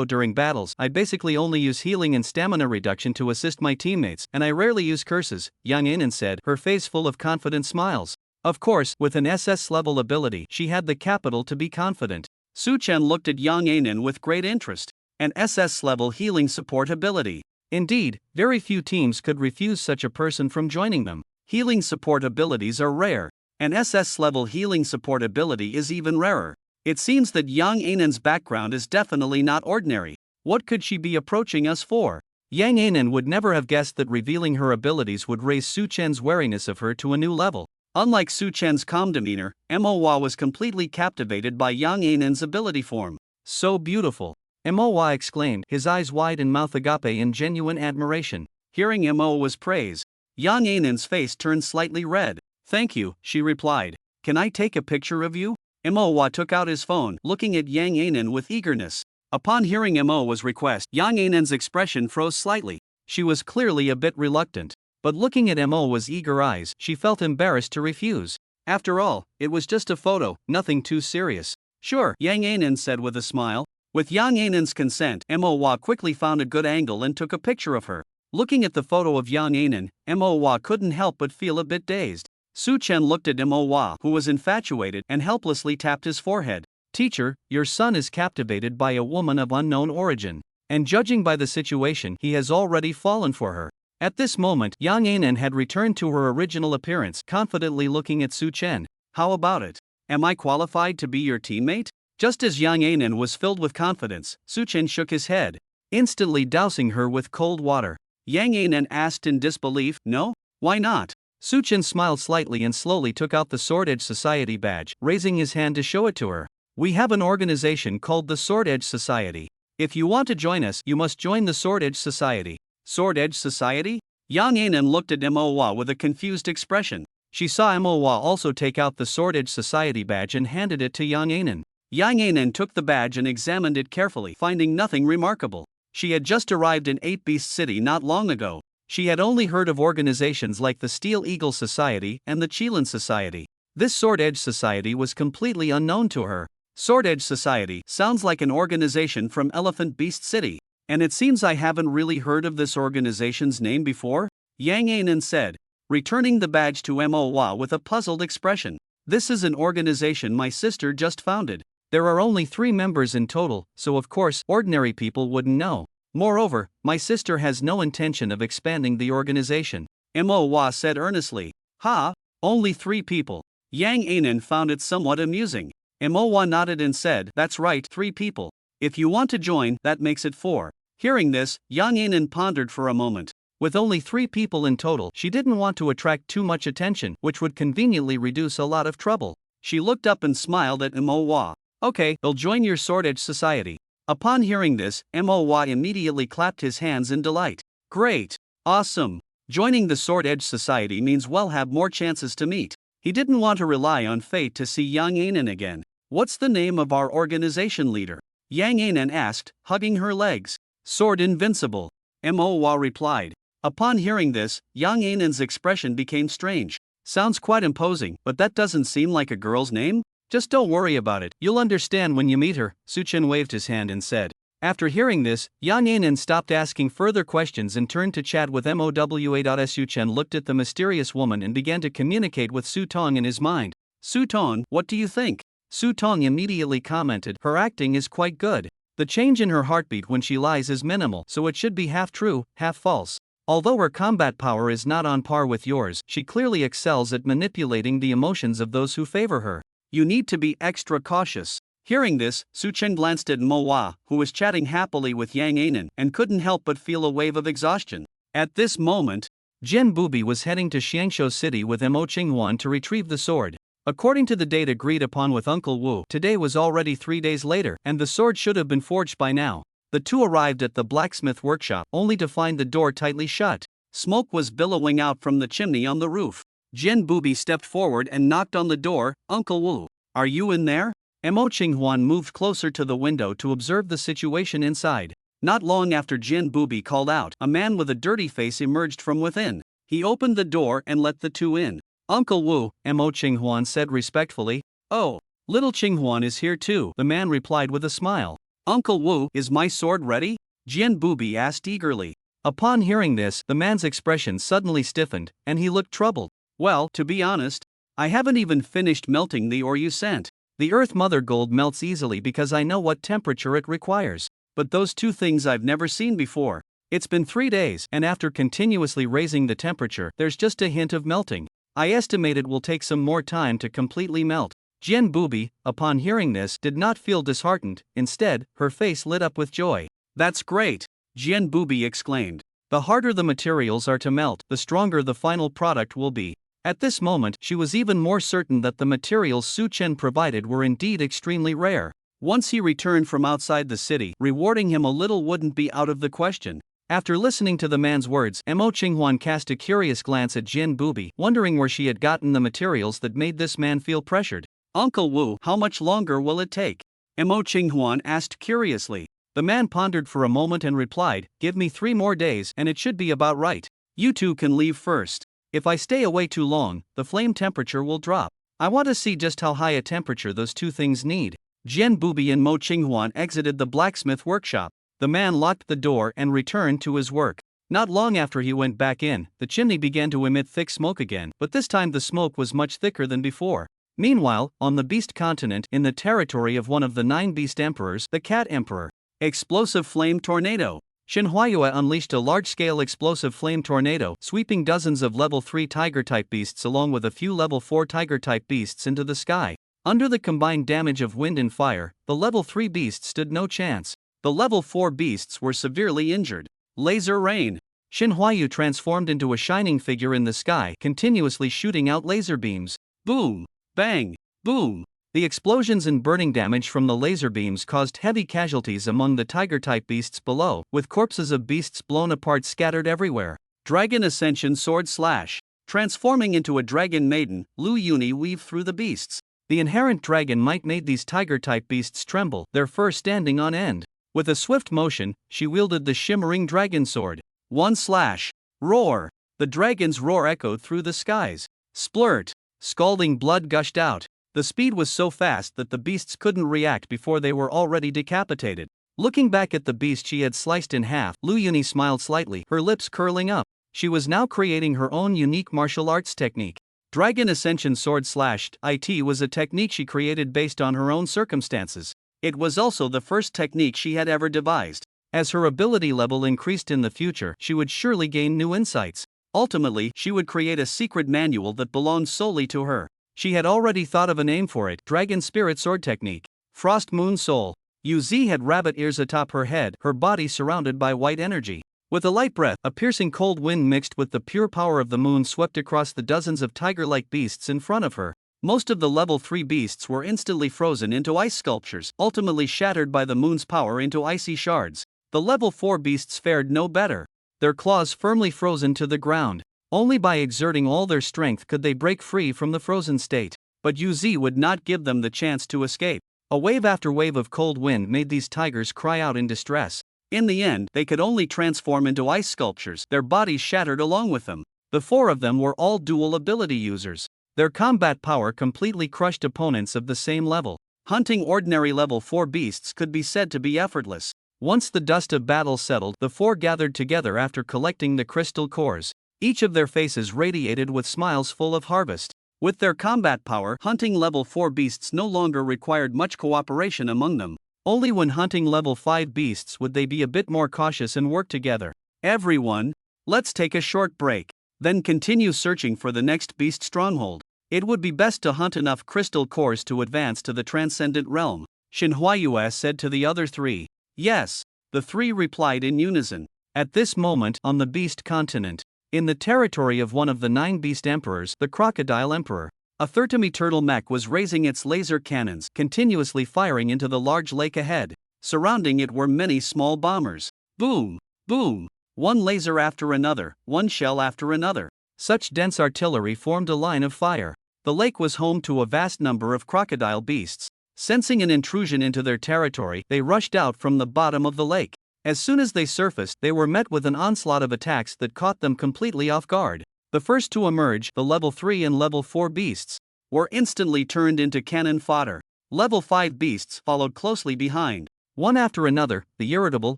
During battles, I basically only use healing and stamina reduction to assist my teammates, and I rarely use curses, Yang Ainen said, her face full of confident smiles. Of course, with an SS-level ability, she had the capital to be confident. Su Chen looked at Yang Ainen with great interest. An SS-level healing support ability. Indeed, very few teams could refuse such a person from joining them. Healing support abilities are rare. An SS-level healing support ability is even rarer. It seems that Yang Ainen's background is definitely not ordinary. What could she be approaching us for? Yang Ainen would never have guessed that revealing her abilities would raise Su Chen's wariness of her to a new level. Unlike Su Chen's calm demeanor, Moa was completely captivated by Yang Ainen's ability form. "So beautiful!" Moa exclaimed, his eyes wide and mouth agape in genuine admiration. Hearing Moa's praise, Yang Ainen's face turned slightly red. "Thank you," she replied. "Can I take a picture of you?" Moa took out his phone, looking at Yang Ainen with eagerness. Upon hearing Moa's request, Yang Ainen's expression froze slightly. She was clearly a bit reluctant. But looking at Moa's eager eyes, she felt embarrassed to refuse. After all, it was just a photo, nothing too serious. "Sure," Yang Ainen said with a smile. With Yang Ainen's consent, Moa quickly found a good angle and took a picture of her. Looking at the photo of Yang Ainen, Moa couldn't help but feel a bit dazed. Su Chen looked at Moa, who was infatuated, and helplessly tapped his forehead. "Teacher, your son is captivated by a woman of unknown origin. And judging by the situation, he has already fallen for her." At this moment, Yang Ainen had returned to her original appearance, confidently looking at Su Chen. "How about it? Am I qualified to be your teammate?" Just as Yang Ainen was filled with confidence, Su Chen shook his head, instantly dousing her with cold water. Yang Ainen asked in disbelief, "No? Why not?" Su Chen smiled slightly and slowly took out the Sword Edge Society badge, raising his hand to show it to her. "We have an organization called the Sword Edge Society. If you want to join us, you must join the Sword Edge Society." Sword Edge Society? Yang Ainen looked at Moa with a confused expression. She saw Moa also take out the Sword Edge Society badge and handed it to Yang Ainen. Yang Ainen took the badge and examined it carefully, finding nothing remarkable. She had just arrived in 8 Beast City not long ago. She had only heard of organizations like the Steel Eagle Society and the Qilin Society. This Sword Edge Society was completely unknown to her. Sword Edge Society sounds like an organization from Elephant Beast City. And it seems I haven't really heard of this organization's name before? Yang Anan said, returning the badge to Moa with a puzzled expression. This is an organization my sister just founded. There are only 3 members in total, so of course, ordinary people wouldn't know. Moreover, my sister has no intention of expanding the organization. Moa said earnestly. Ha, only 3 people. Yang Anan found it somewhat amusing. Moa nodded and said, that's right, 3 people. If you want to join, that makes it 4. Hearing this, Yang Anan pondered for a moment. With only 3 people in total, she didn't want to attract too much attention, which would conveniently reduce a lot of trouble. She looked up and smiled at Moa. Okay, they'll join your Sword Edge Society. Upon hearing this, Moa immediately clapped his hands in delight. Great! Awesome! Joining the Sword Edge Society means we'll have more chances to meet. He didn't want to rely on fate to see Yang Anan again. What's the name of our organization leader? Yang Anan asked, hugging her legs. Sword Invincible. Moa replied. Upon hearing this, Yang Anan's expression became strange. Sounds quite imposing, but that doesn't seem like a girl's name? Just don't worry about it, you'll understand when you meet her, Suchen waved his hand and said. After hearing this, Yang Anan stopped asking further questions and turned to chat with Mowa. Suchen looked at the mysterious woman and began to communicate with Su Tong in his mind. Su Tong, what do you think? Su Tong immediately commented, her acting is quite good. The change in her heartbeat when she lies is minimal, so it should be half true, half false. Although her combat power is not on par with yours, she clearly excels at manipulating the emotions of those who favor her. You need to be extra cautious. Hearing this, Suchen glanced at Moa, who was chatting happily with Yang Anan, and couldn't help but feel a wave of exhaustion. At this moment, Jin Bubi was heading to Xiangshou City with Mo Qinghuan to retrieve the sword. According to the date agreed upon with Uncle Wu, today was already 3 days later, and the sword should have been forged by now. The two arrived at the blacksmith workshop, only to find the door tightly shut. Smoke was billowing out from the chimney on the roof. Jin Bubi stepped forward and knocked on the door. Uncle Wu, are you in there? Mo Qinghuan moved closer to the window to observe the situation inside. Not long after Jin Bubi called out, a man with a dirty face emerged from within. He opened the door and let the two in. Uncle Wu, Mo Qinghuan said respectfully. Oh, little Qinghuan is here too, the man replied with a smile. Uncle Wu, is my sword ready? Jin Bubi asked eagerly. Upon hearing this, the man's expression suddenly stiffened, and he looked troubled. Well, to be honest, I haven't even finished melting the ore you sent. The Earth Mother Gold melts easily because I know what temperature it requires. But those two things I've never seen before. It's been 3 days, and after continuously raising the temperature, there's just a hint of melting. I estimate it will take some more time to completely melt. Jin Bubi, upon hearing this, did not feel disheartened. Instead, her face lit up with joy. That's great! Jin Bubi exclaimed. The harder the materials are to melt, the stronger the final product will be. At this moment, she was even more certain that the materials Su Chen provided were indeed extremely rare. Once he returned from outside the city, rewarding him a little wouldn't be out of the question. After listening to the man's words, Mo Qinghuan cast a curious glance at Jin Bubi, wondering where she had gotten the materials that made this man feel pressured. Uncle Wu, how much longer will it take? Mo Qinghuan asked curiously. The man pondered for a moment and replied, give me 3 more days and it should be about right. You two can leave first. If I stay away too long, the flame temperature will drop. I want to see just how high a temperature those two things need. Jin Bubi and Mo Qinghuan exited the blacksmith workshop. The man locked the door and returned to his work. Not long after he went back in, the chimney began to emit thick smoke again, but this time the smoke was much thicker than before. Meanwhile, on the Beast Continent, in the territory of one of the 9 Beast Emperors, the Cat Emperor. Explosive Flame Tornado. Shenhuayue unleashed a large-scale explosive flame tornado, sweeping dozens of level 3 Tiger-type beasts along with a few level 4 Tiger-type beasts into the sky. Under the combined damage of wind and fire, the level 3 beasts stood no chance. The level 4 beasts were severely injured. Laser Rain. Shenhuayue transformed into a shining figure in the sky, continuously shooting out laser beams. Boom! Bang! Boom! The explosions and burning damage from the laser beams caused heavy casualties among the tiger-type beasts below, with corpses of beasts blown apart scattered everywhere. Dragon Ascension Sword Slash. Transforming into a dragon maiden, Lu Yuni weaved through the beasts. The inherent dragon might made these tiger-type beasts tremble, their fur standing on end. With a swift motion, she wielded the shimmering dragon sword. One slash. Roar! The dragon's roar echoed through the skies. Splurt! Scalding blood gushed out. The speed was so fast that the beasts couldn't react before they were already decapitated. Looking back at the beast she had sliced in half, Lu Yuni smiled slightly, her lips curling up. She was now creating her own unique martial arts technique. Dragon Ascension Sword Slashed IT was a technique she created based on her own circumstances. It was also the first technique she had ever devised. As her ability level increased in the future, she would surely gain new insights. Ultimately, she would create a secret manual that belonged solely to her. She had already thought of a name for it: Dragon Spirit Sword Technique. Frost Moon Soul. Yu-Zi had rabbit ears atop her head, her body surrounded by white energy. With a light breath, a piercing cold wind mixed with the pure power of the moon swept across the dozens of tiger-like beasts in front of her. Most of the level 3 beasts were instantly frozen into ice sculptures, ultimately shattered by the moon's power into icy shards. The level 4 beasts fared no better. Their claws firmly frozen to the ground. Only by exerting all their strength could they break free from the frozen state. But Yu-Zi would not give them the chance to escape. A wave after wave of cold wind made these tigers cry out in distress. In the end, they could only transform into ice sculptures, their bodies shattered along with them. The 4 of them were all dual ability users. Their combat power completely crushed opponents of the same level. Hunting ordinary level 4 beasts could be said to be effortless. Once the dust of battle settled, the 4 gathered together after collecting the crystal cores. Each of their faces radiated with smiles full of harvest. With their combat power, hunting level 4 beasts no longer required much cooperation among them. Only when hunting level 5 beasts would they be a bit more cautious and work together. Everyone, let's take a short break. Then continue searching for the next beast stronghold. It would be best to hunt enough crystal cores to advance to the transcendent realm, Shinhua said to the other 3. Yes, the 3 replied in unison. At this moment, on the beast continent, in the territory of one of the 9 beast emperors, the Crocodile Emperor, a 30 turtle mech was raising its laser cannons, continuously firing into the large lake ahead. Surrounding it were many small bombers. Boom! Boom! One laser after another, one shell after another. Such dense artillery formed a line of fire. The lake was home to a vast number of crocodile beasts. Sensing an intrusion into their territory, they rushed out from the bottom of the lake. As soon as they surfaced, they were met with an onslaught of attacks that caught them completely off guard. The first to emerge, the level 3 and level 4 beasts, were instantly turned into cannon fodder. Level 5 beasts followed closely behind. One after another, the irritable,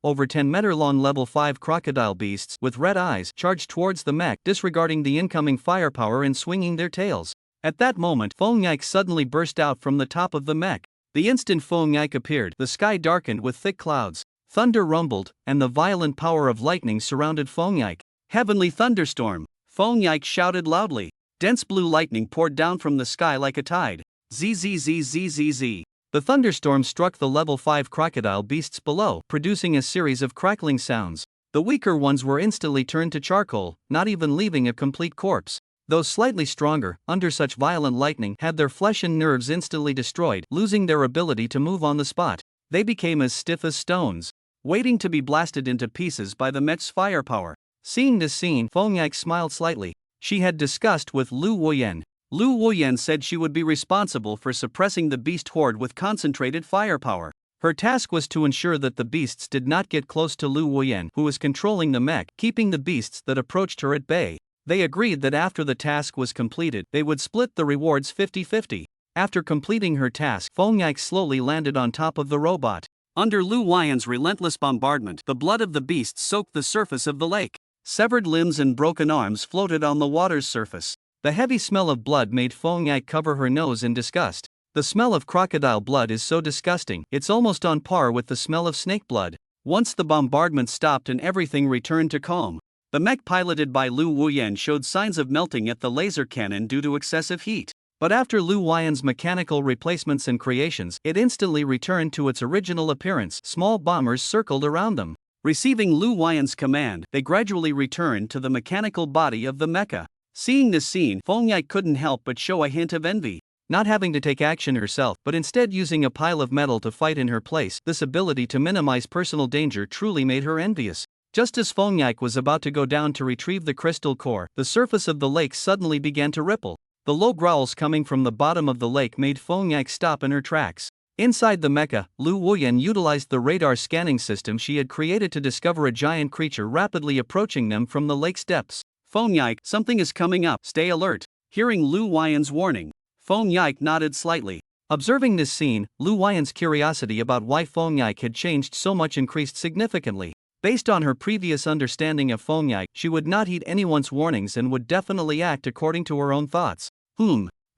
over 10-meter-long level 5 crocodile beasts with red eyes charged towards the mech, disregarding the incoming firepower and swinging their tails. At that moment, Feng Yike suddenly burst out from the top of the mech. The instant Feng Yike appeared, the sky darkened with thick clouds. Thunder rumbled, and the violent power of lightning surrounded Feng Yike. Heavenly thunderstorm! Feng Yike shouted loudly. Dense blue lightning poured down from the sky like a tide. Zzzzzzz. The thunderstorm struck the level 5 crocodile beasts below, producing a series of crackling sounds. The weaker ones were instantly turned to charcoal, not even leaving a complete corpse. Those slightly stronger, under such violent lightning, had their flesh and nerves instantly destroyed, losing their ability to move on the spot. They became as stiff as stones, waiting to be blasted into pieces by the mech's firepower. Seeing this scene, Feng Yike smiled slightly. She had discussed with Lu Wuyan. Lu Wuyan said she would be responsible for suppressing the beast horde with concentrated firepower. Her task was to ensure that the beasts did not get close to Lu Wuyan, who was controlling the mech, keeping the beasts that approached her at bay. They agreed that after the task was completed, they would split the rewards 50-50. After completing her task, Feng Yike slowly landed on top of the robot. Under Lu Wuyan's relentless bombardment, the blood of the beasts soaked the surface of the lake. Severed limbs and broken arms floated on the water's surface. The heavy smell of blood made Feng Yike cover her nose in disgust. The smell of crocodile blood is so disgusting, it's almost on par with the smell of snake blood. Once the bombardment stopped and everything returned to calm, the mech piloted by Lu Wuyan showed signs of melting at the laser cannon due to excessive heat. But after Lu Wuyan's mechanical replacements and creations, it instantly returned to its original appearance. Small bombers circled around them. Receiving Lu Wuyan's command, they gradually returned to the mechanical body of the mecha. Seeing this scene, Feng Yike couldn't help but show a hint of envy. Not having to take action herself, but instead using a pile of metal to fight in her place, this ability to minimize personal danger truly made her envious. Just as Feng Yike was about to go down to retrieve the crystal core, the surface of the lake suddenly began to ripple. The low growls coming from the bottom of the lake made Feng Yike stop in her tracks. Inside the mecha, Lu Wuyan utilized the radar scanning system she had created to discover a giant creature rapidly approaching them from the lake's depths. Feng Yike, something is coming up, stay alert. Hearing Lu Wuyan's warning, Feng Yike nodded slightly. Observing this scene, Lu Huiyan's curiosity about why Feng Yike had changed so much increased significantly. Based on her previous understanding of Feng Yike, she would not heed anyone's warnings and would definitely act according to her own thoughts.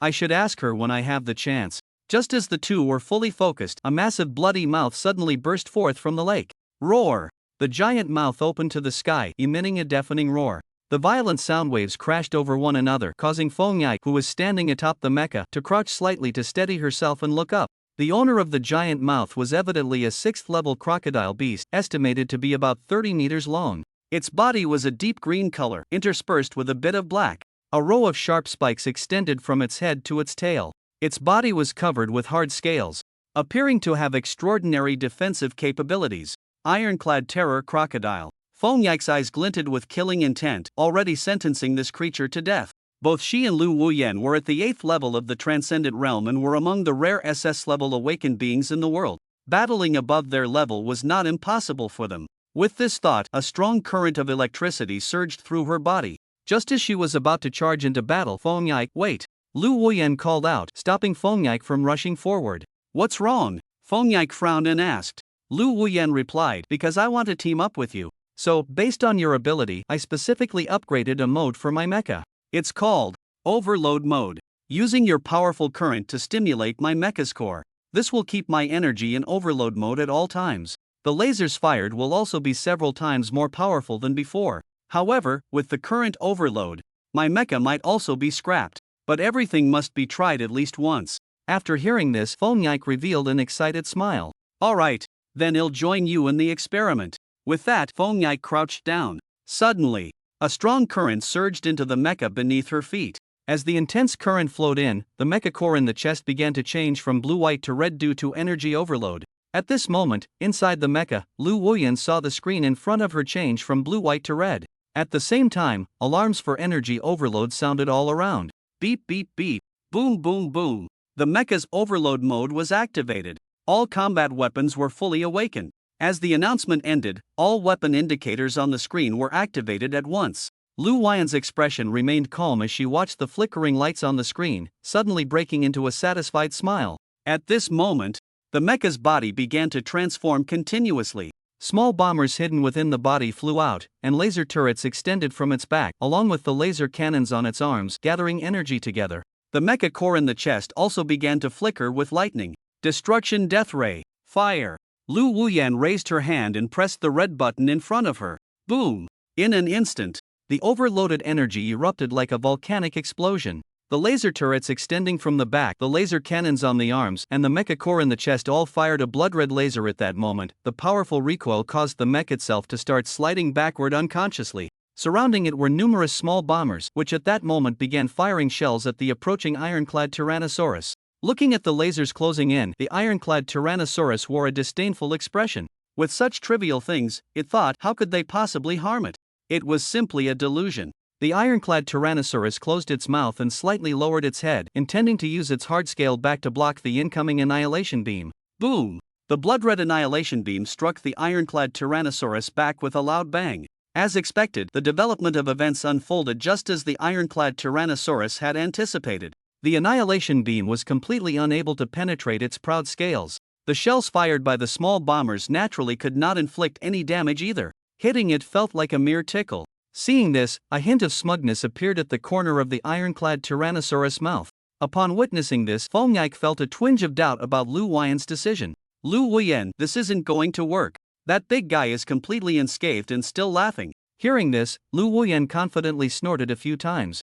I should ask her when I have the chance. Just as the two were fully focused, a massive bloody mouth suddenly burst forth from the lake. Roar! The giant mouth opened to the sky, emitting a deafening roar. The violent sound waves crashed over one another, causing Feng Yike, who was standing atop the mecha, to crouch slightly to steady herself and look up. The owner of the giant mouth was evidently a 6th-level crocodile beast, estimated to be about 30 meters long. Its body was a deep green color, interspersed with a bit of black. A row of sharp spikes extended from its head to its tail. Its body was covered with hard scales, appearing to have extraordinary defensive capabilities. Ironclad Terror Crocodile. Feng Yike's eyes glinted with killing intent, already sentencing this creature to death. Both she and Lu Huiyan were at the 8th level of the Transcendent Realm and were among the rare SS-level awakened beings in the world. Battling above their level was not impossible for them. With this thought, a strong current of electricity surged through her body. Just as she was about to charge into battle, Feng Yike, wait! Lu Huiyan called out, stopping Feng Yike from rushing forward. What's wrong? Feng Yike frowned and asked. Lu Huiyan replied, because I want to team up with you. So, based on your ability, I specifically upgraded a mode for my mecha. It's called Overload Mode. Using your powerful current to stimulate my mecha's core. This will keep my energy in overload mode at all times. The lasers fired will also be several times more powerful than before. However, with the current overload, my mecha might also be scrapped. But everything must be tried at least once. After hearing this, Feng Yike revealed an excited smile. Alright, then I'll join you in the experiment. With that, Feng Yike crouched down. Suddenly, a strong current surged into the mecha beneath her feet. As the intense current flowed in, the mecha core in the chest began to change from blue-white to red due to energy overload. At this moment, inside the mecha, Lu Huiyan saw the screen in front of her change from blue-white to red. At the same time, alarms for energy overload sounded all around. Beep beep beep, boom boom boom. The mecha's overload mode was activated. All combat weapons were fully awakened. As the announcement ended, all weapon indicators on the screen were activated at once. Lu Huiyan's expression remained calm as she watched the flickering lights on the screen, suddenly breaking into a satisfied smile. At this moment, the mecha's body began to transform continuously. Small bombers hidden within the body flew out, and laser turrets extended from its back, along with the laser cannons on its arms, gathering energy together. The mecha core in the chest also began to flicker with lightning. Destruction Death Ray. Fire. Lu Huiyan raised her hand and pressed the red button in front of her. Boom! In an instant, the overloaded energy erupted like a volcanic explosion. The laser turrets extending from the back, the laser cannons on the arms, and the mecha core in the chest all fired a blood-red laser at that moment. The powerful recoil caused the mech itself to start sliding backward unconsciously. Surrounding it were numerous small bombers, which at that moment began firing shells at the approaching ironclad Tyrannosaurus. Looking at the lasers closing in, the ironclad Tyrannosaurus wore a disdainful expression. With such trivial things, it thought, how could they possibly harm it? It was simply a delusion. The ironclad Tyrannosaurus closed its mouth and slightly lowered its head, intending to use its hard-scaled back to block the incoming annihilation beam. Boom! The blood-red annihilation beam struck the ironclad Tyrannosaurus back with a loud bang. As expected, the development of events unfolded just as the ironclad Tyrannosaurus had anticipated. The annihilation beam was completely unable to penetrate its proud scales. The shells fired by the small bombers naturally could not inflict any damage either. Hitting it felt like a mere tickle. Seeing this, a hint of smugness appeared at the corner of the ironclad Tyrannosaurus' mouth. Upon witnessing this, Feng Yike felt a twinge of doubt about Lu Huiyan's decision. Lu Huiyan, this isn't going to work. That big guy is completely unscathed and still laughing. Hearing this, Lu Huiyan confidently snorted a few times.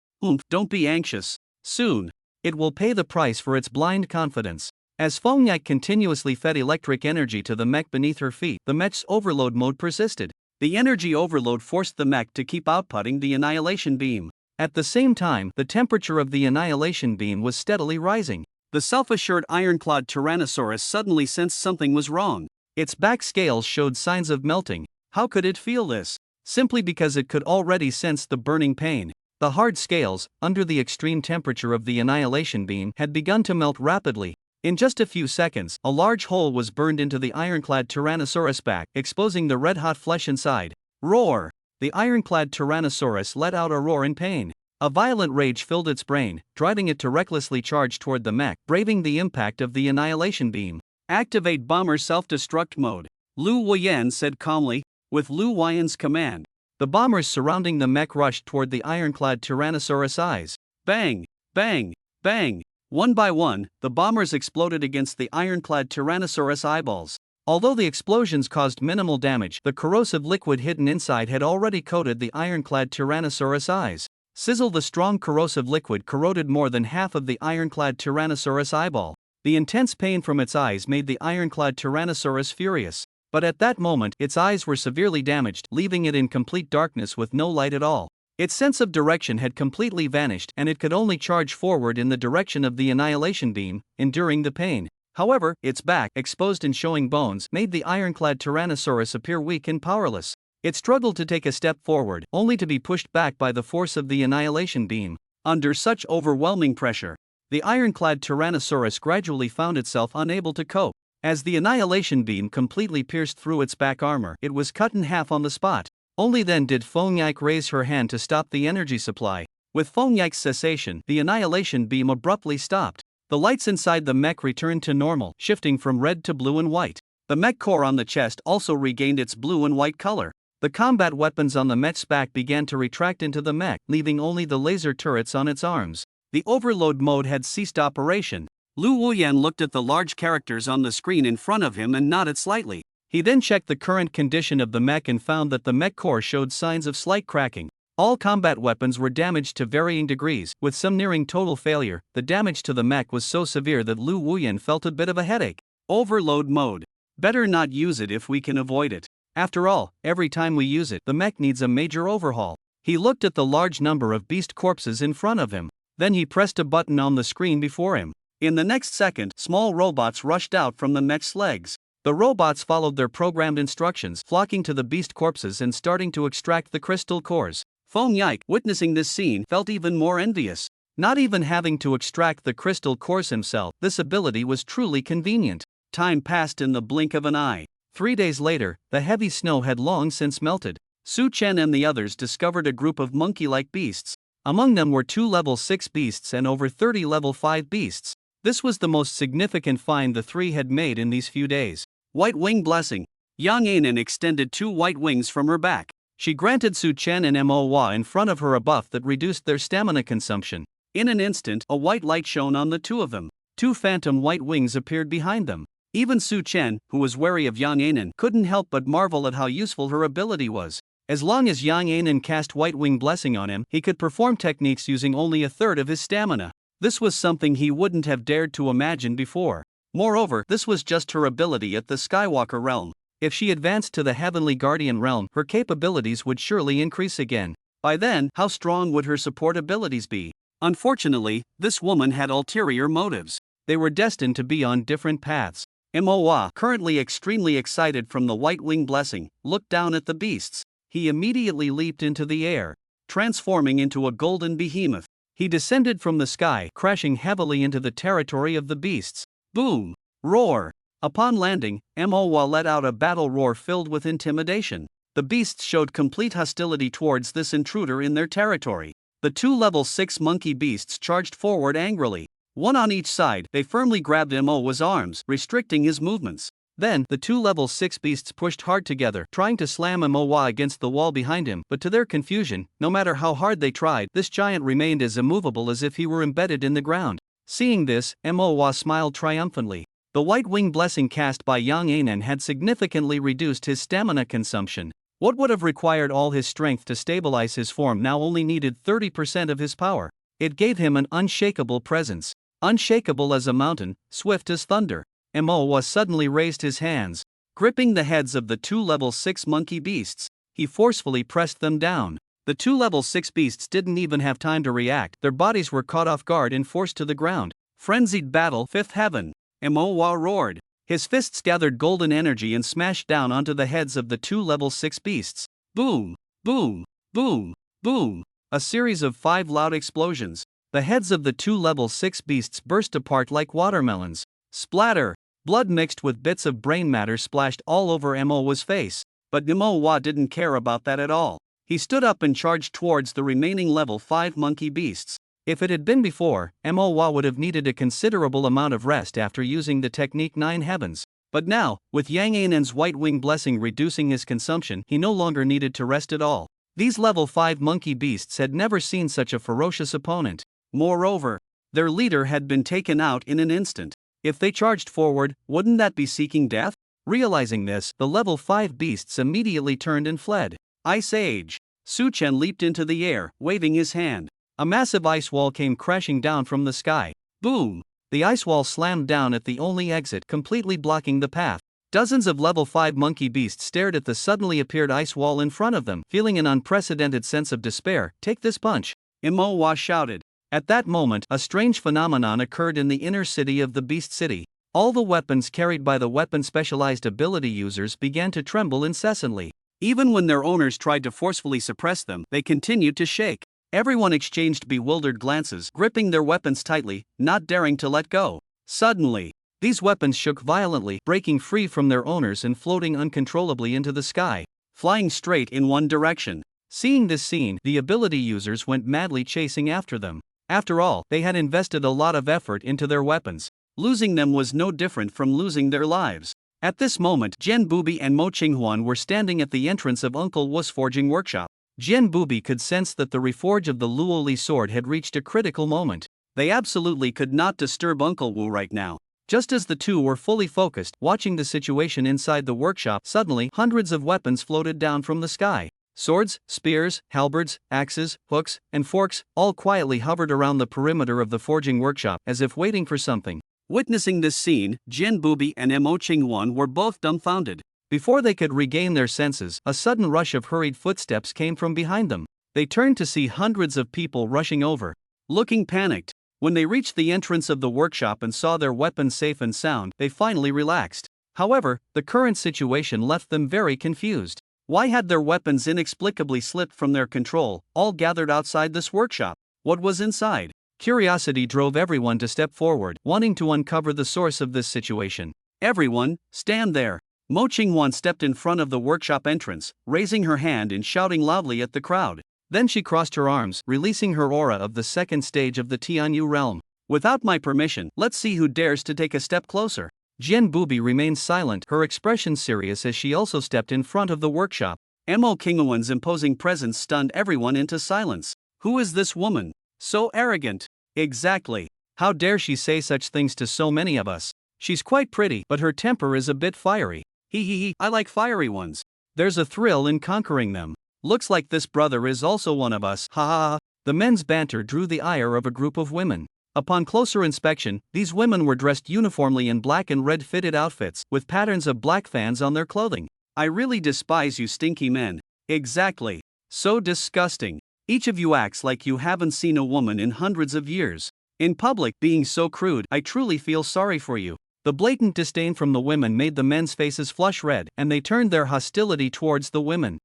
Don't be anxious. Soon, it will pay the price for its blind confidence. As Feng Yike continuously fed electric energy to the mech beneath her feet, the mech's overload mode persisted. The energy overload forced the mech to keep outputting the annihilation beam. At the same time, the temperature of the annihilation beam was steadily rising. The self-assured ironclad Tyrannosaurus suddenly sensed something was wrong. Its back scales showed signs of melting. How could it feel this? Simply because it could already sense the burning pain. The hard scales, under the extreme temperature of the annihilation beam, had begun to melt rapidly. In just a few seconds, a large hole was burned into the ironclad Tyrannosaurus back, exposing the red-hot flesh inside. Roar! The ironclad Tyrannosaurus let out a roar in pain. A violent rage filled its brain, driving it to recklessly charge toward the mech, braving the impact of the annihilation beam. Activate bomber self-destruct mode, Lu Wuyan said calmly. With Lu Wuyan's command, the bombers surrounding the mech rushed toward the ironclad Tyrannosaurus eyes. Bang! Bang! Bang! One by one, the bombers exploded against the ironclad Tyrannosaurus eyeballs. Although the explosions caused minimal damage, the corrosive liquid hidden inside had already coated the ironclad Tyrannosaurus eyes. Sizzle! The strong corrosive liquid corroded more than half of the ironclad Tyrannosaurus eyeball. The intense pain from its eyes made the ironclad Tyrannosaurus furious. But at that moment, its eyes were severely damaged, leaving it in complete darkness with no light at all. Its sense of direction had completely vanished, and it could only charge forward in the direction of the annihilation beam, enduring the pain. However, its back, exposed and showing bones, made the ironclad Tyrannosaurus appear weak and powerless. It struggled to take a step forward, only to be pushed back by the force of the annihilation beam. Under such overwhelming pressure, the ironclad Tyrannosaurus gradually found itself unable to cope. As the annihilation beam completely pierced through its back armor, it was cut in half on the spot. Only then did Feng-Yike raise her hand to stop the energy supply. With Feng-Yike's cessation, the annihilation beam abruptly stopped. The lights inside the mech returned to normal, shifting from red to blue and white. The mech core on the chest also regained its blue and white color. The combat weapons on the mech's back began to retract into the mech, leaving only the laser turrets on its arms. The overload mode had ceased operation. Lu Wuyan looked at the large characters on the screen in front of him and nodded slightly. He then checked the current condition of the mech and found that the mech core showed signs of slight cracking. All combat weapons were damaged to varying degrees, with some nearing total failure. The damage to the mech was so severe that Lu Wuyan felt a bit of a headache. Overload mode. Better not use it if we can avoid it. After all, every time we use it, the mech needs a major overhaul. He looked at the large number of beast corpses in front of him. Then he pressed a button on the screen before him. In the next second, small robots rushed out from the mech's legs. The robots followed their programmed instructions, flocking to the beast corpses and starting to extract the crystal cores. Feng-Yike, witnessing this scene, felt even more envious. Not even having to extract the crystal cores himself, this ability was truly convenient. Time passed in the blink of an eye. 3 days later, the heavy snow had long since melted. Su Chen and the others discovered a group of monkey-like beasts. Among them were 2 level 6 beasts and over 30 level 5 beasts. This was the most significant find the three had made in these few days. White Wing Blessing. Yang Ainen extended 2 white wings from her back. She granted Su Chen and Manhwa in front of her a buff that reduced their stamina consumption. In an instant, a white light shone on the two of them. 2 phantom white wings appeared behind them. Even Su Chen, who was wary of Yang Ainen, couldn't help but marvel at how useful her ability was. As long as Yang Ainen cast White Wing Blessing on him, he could perform techniques using only a third of his stamina. This was something he wouldn't have dared to imagine before. Moreover, this was just her ability at the Skywalker realm. If she advanced to the Heavenly Guardian realm, her capabilities would surely increase again. By then, how strong would her support abilities be? Unfortunately, this woman had ulterior motives. They were destined to be on different paths. Manhwa, currently extremely excited from the White Wing Blessing, looked down at the beasts. He immediately leaped into the air, transforming into a golden behemoth. He descended from the sky, crashing heavily into the territory of the beasts. Boom! Roar! Upon landing, Manhwa let out a battle roar filled with intimidation. The beasts showed complete hostility towards this intruder in their territory. The 2 level 6 monkey beasts charged forward angrily. One on each side, they firmly grabbed Manhwa's arms, restricting his movements. Then, the 2 level 6 beasts pushed hard together, trying to slam Manhwa against the wall behind him, but to their confusion, no matter how hard they tried, this giant remained as immovable as if he were embedded in the ground. Seeing this, Manhwa smiled triumphantly. The White Wing Blessing cast by Yang Ainen had significantly reduced his stamina consumption. What would have required all his strength to stabilize his form now only needed 30% of his power. It gave him an unshakable presence. Unshakable as a mountain, swift as thunder. Manhwa suddenly raised his hands. Gripping the heads of the 2 level 6 monkey beasts, he forcefully pressed them down. The 2 level 6 beasts didn't even have time to react. Their bodies were caught off guard and forced to the ground. Frenzied battle, 5th heaven. Manhwa roared. His fists gathered golden energy and smashed down onto the heads of the 2 level 6 beasts. Boom! Boom! Boom! Boom! A series of 5 loud explosions. The heads of the 2 level 6 beasts burst apart like watermelons. Splatter! Blood mixed with bits of brain matter splashed all over Manhwa's face. But Manhwa didn't care about that at all. He stood up and charged towards the remaining level 5 monkey beasts. If it had been before, Manhwa would have needed a considerable amount of rest after using the technique 9 heavens. But now, with Yang Ainen's white wing blessing reducing his consumption, he no longer needed to rest at all. These level 5 monkey beasts had never seen such a ferocious opponent. Moreover, their leader had been taken out in an instant. If they charged forward, wouldn't that be seeking death? Realizing this, the level 5 beasts immediately turned and fled. Ice Age. Su Chen leaped into the air, waving his hand. A massive ice wall came crashing down from the sky. Boom! The ice wall slammed down at the only exit, completely blocking the path. Dozens of level 5 monkey beasts stared at the suddenly appeared ice wall in front of them, feeling an unprecedented sense of despair. Take this punch! Manhwa shouted. At that moment, a strange phenomenon occurred in the inner city of the Beast City. All the weapons carried by the weapon-specialized ability users began to tremble incessantly. Even when their owners tried to forcefully suppress them, they continued to shake. Everyone exchanged bewildered glances, gripping their weapons tightly, not daring to let go. Suddenly, these weapons shook violently, breaking free from their owners and floating uncontrollably into the sky, flying straight in one direction. Seeing this scene, the ability users went madly chasing after them. After all, they had invested a lot of effort into their weapons. Losing them was no different from losing their lives. At this moment, Jian Bubi and Mo Qinghuan were standing at the entrance of Uncle Wu's forging workshop. Jian Bubi could sense that the reforge of the Luoli sword had reached a critical moment. They absolutely could not disturb Uncle Wu right now. Just as the two were fully focused, watching the situation inside the workshop, suddenly, hundreds of weapons floated down from the sky. Swords, spears, halberds, axes, hooks, and forks all quietly hovered around the perimeter of the forging workshop, as if waiting for something. Witnessing this scene, Jian Bubi and Mo Qinghuan were both dumbfounded. Before they could regain their senses, a sudden rush of hurried footsteps came from behind them. They turned to see hundreds of people rushing over. Looking panicked, when they reached the entrance of the workshop and saw their weapons safe and sound, they finally relaxed. However, the current situation left them very confused. Why had their weapons inexplicably slipped from their control, all gathered outside this workshop? What was inside? Curiosity drove everyone to step forward, wanting to uncover the source of this situation. Everyone, stand there! Mo Qinghuan stepped in front of the workshop entrance, raising her hand and shouting loudly at the crowd. Then she crossed her arms, releasing her aura of the second stage of the Tianyu realm. Without my permission, let's see who dares to take a step closer. Jian Bubi remained silent, her expression serious as she also stepped in front of the workshop. Mo Qinghuan's imposing presence stunned everyone into silence. Who is this woman? So arrogant. Exactly. How dare she say such things to so many of us? She's quite pretty, but her temper is a bit fiery. I like fiery ones. There's a thrill in conquering them. Looks like this brother is also one of us. Ha ha ha. The men's banter drew the ire of a group of women. Upon closer inspection, these women were dressed uniformly in black and red fitted outfits, with patterns of black fans on their clothing. I really despise you stinky men. Exactly. So disgusting. Each of you acts like you haven't seen a woman in hundreds of years. In public, being so crude, I truly feel sorry for you. The blatant disdain from the women made the men's faces flush red, and they turned their hostility towards the women.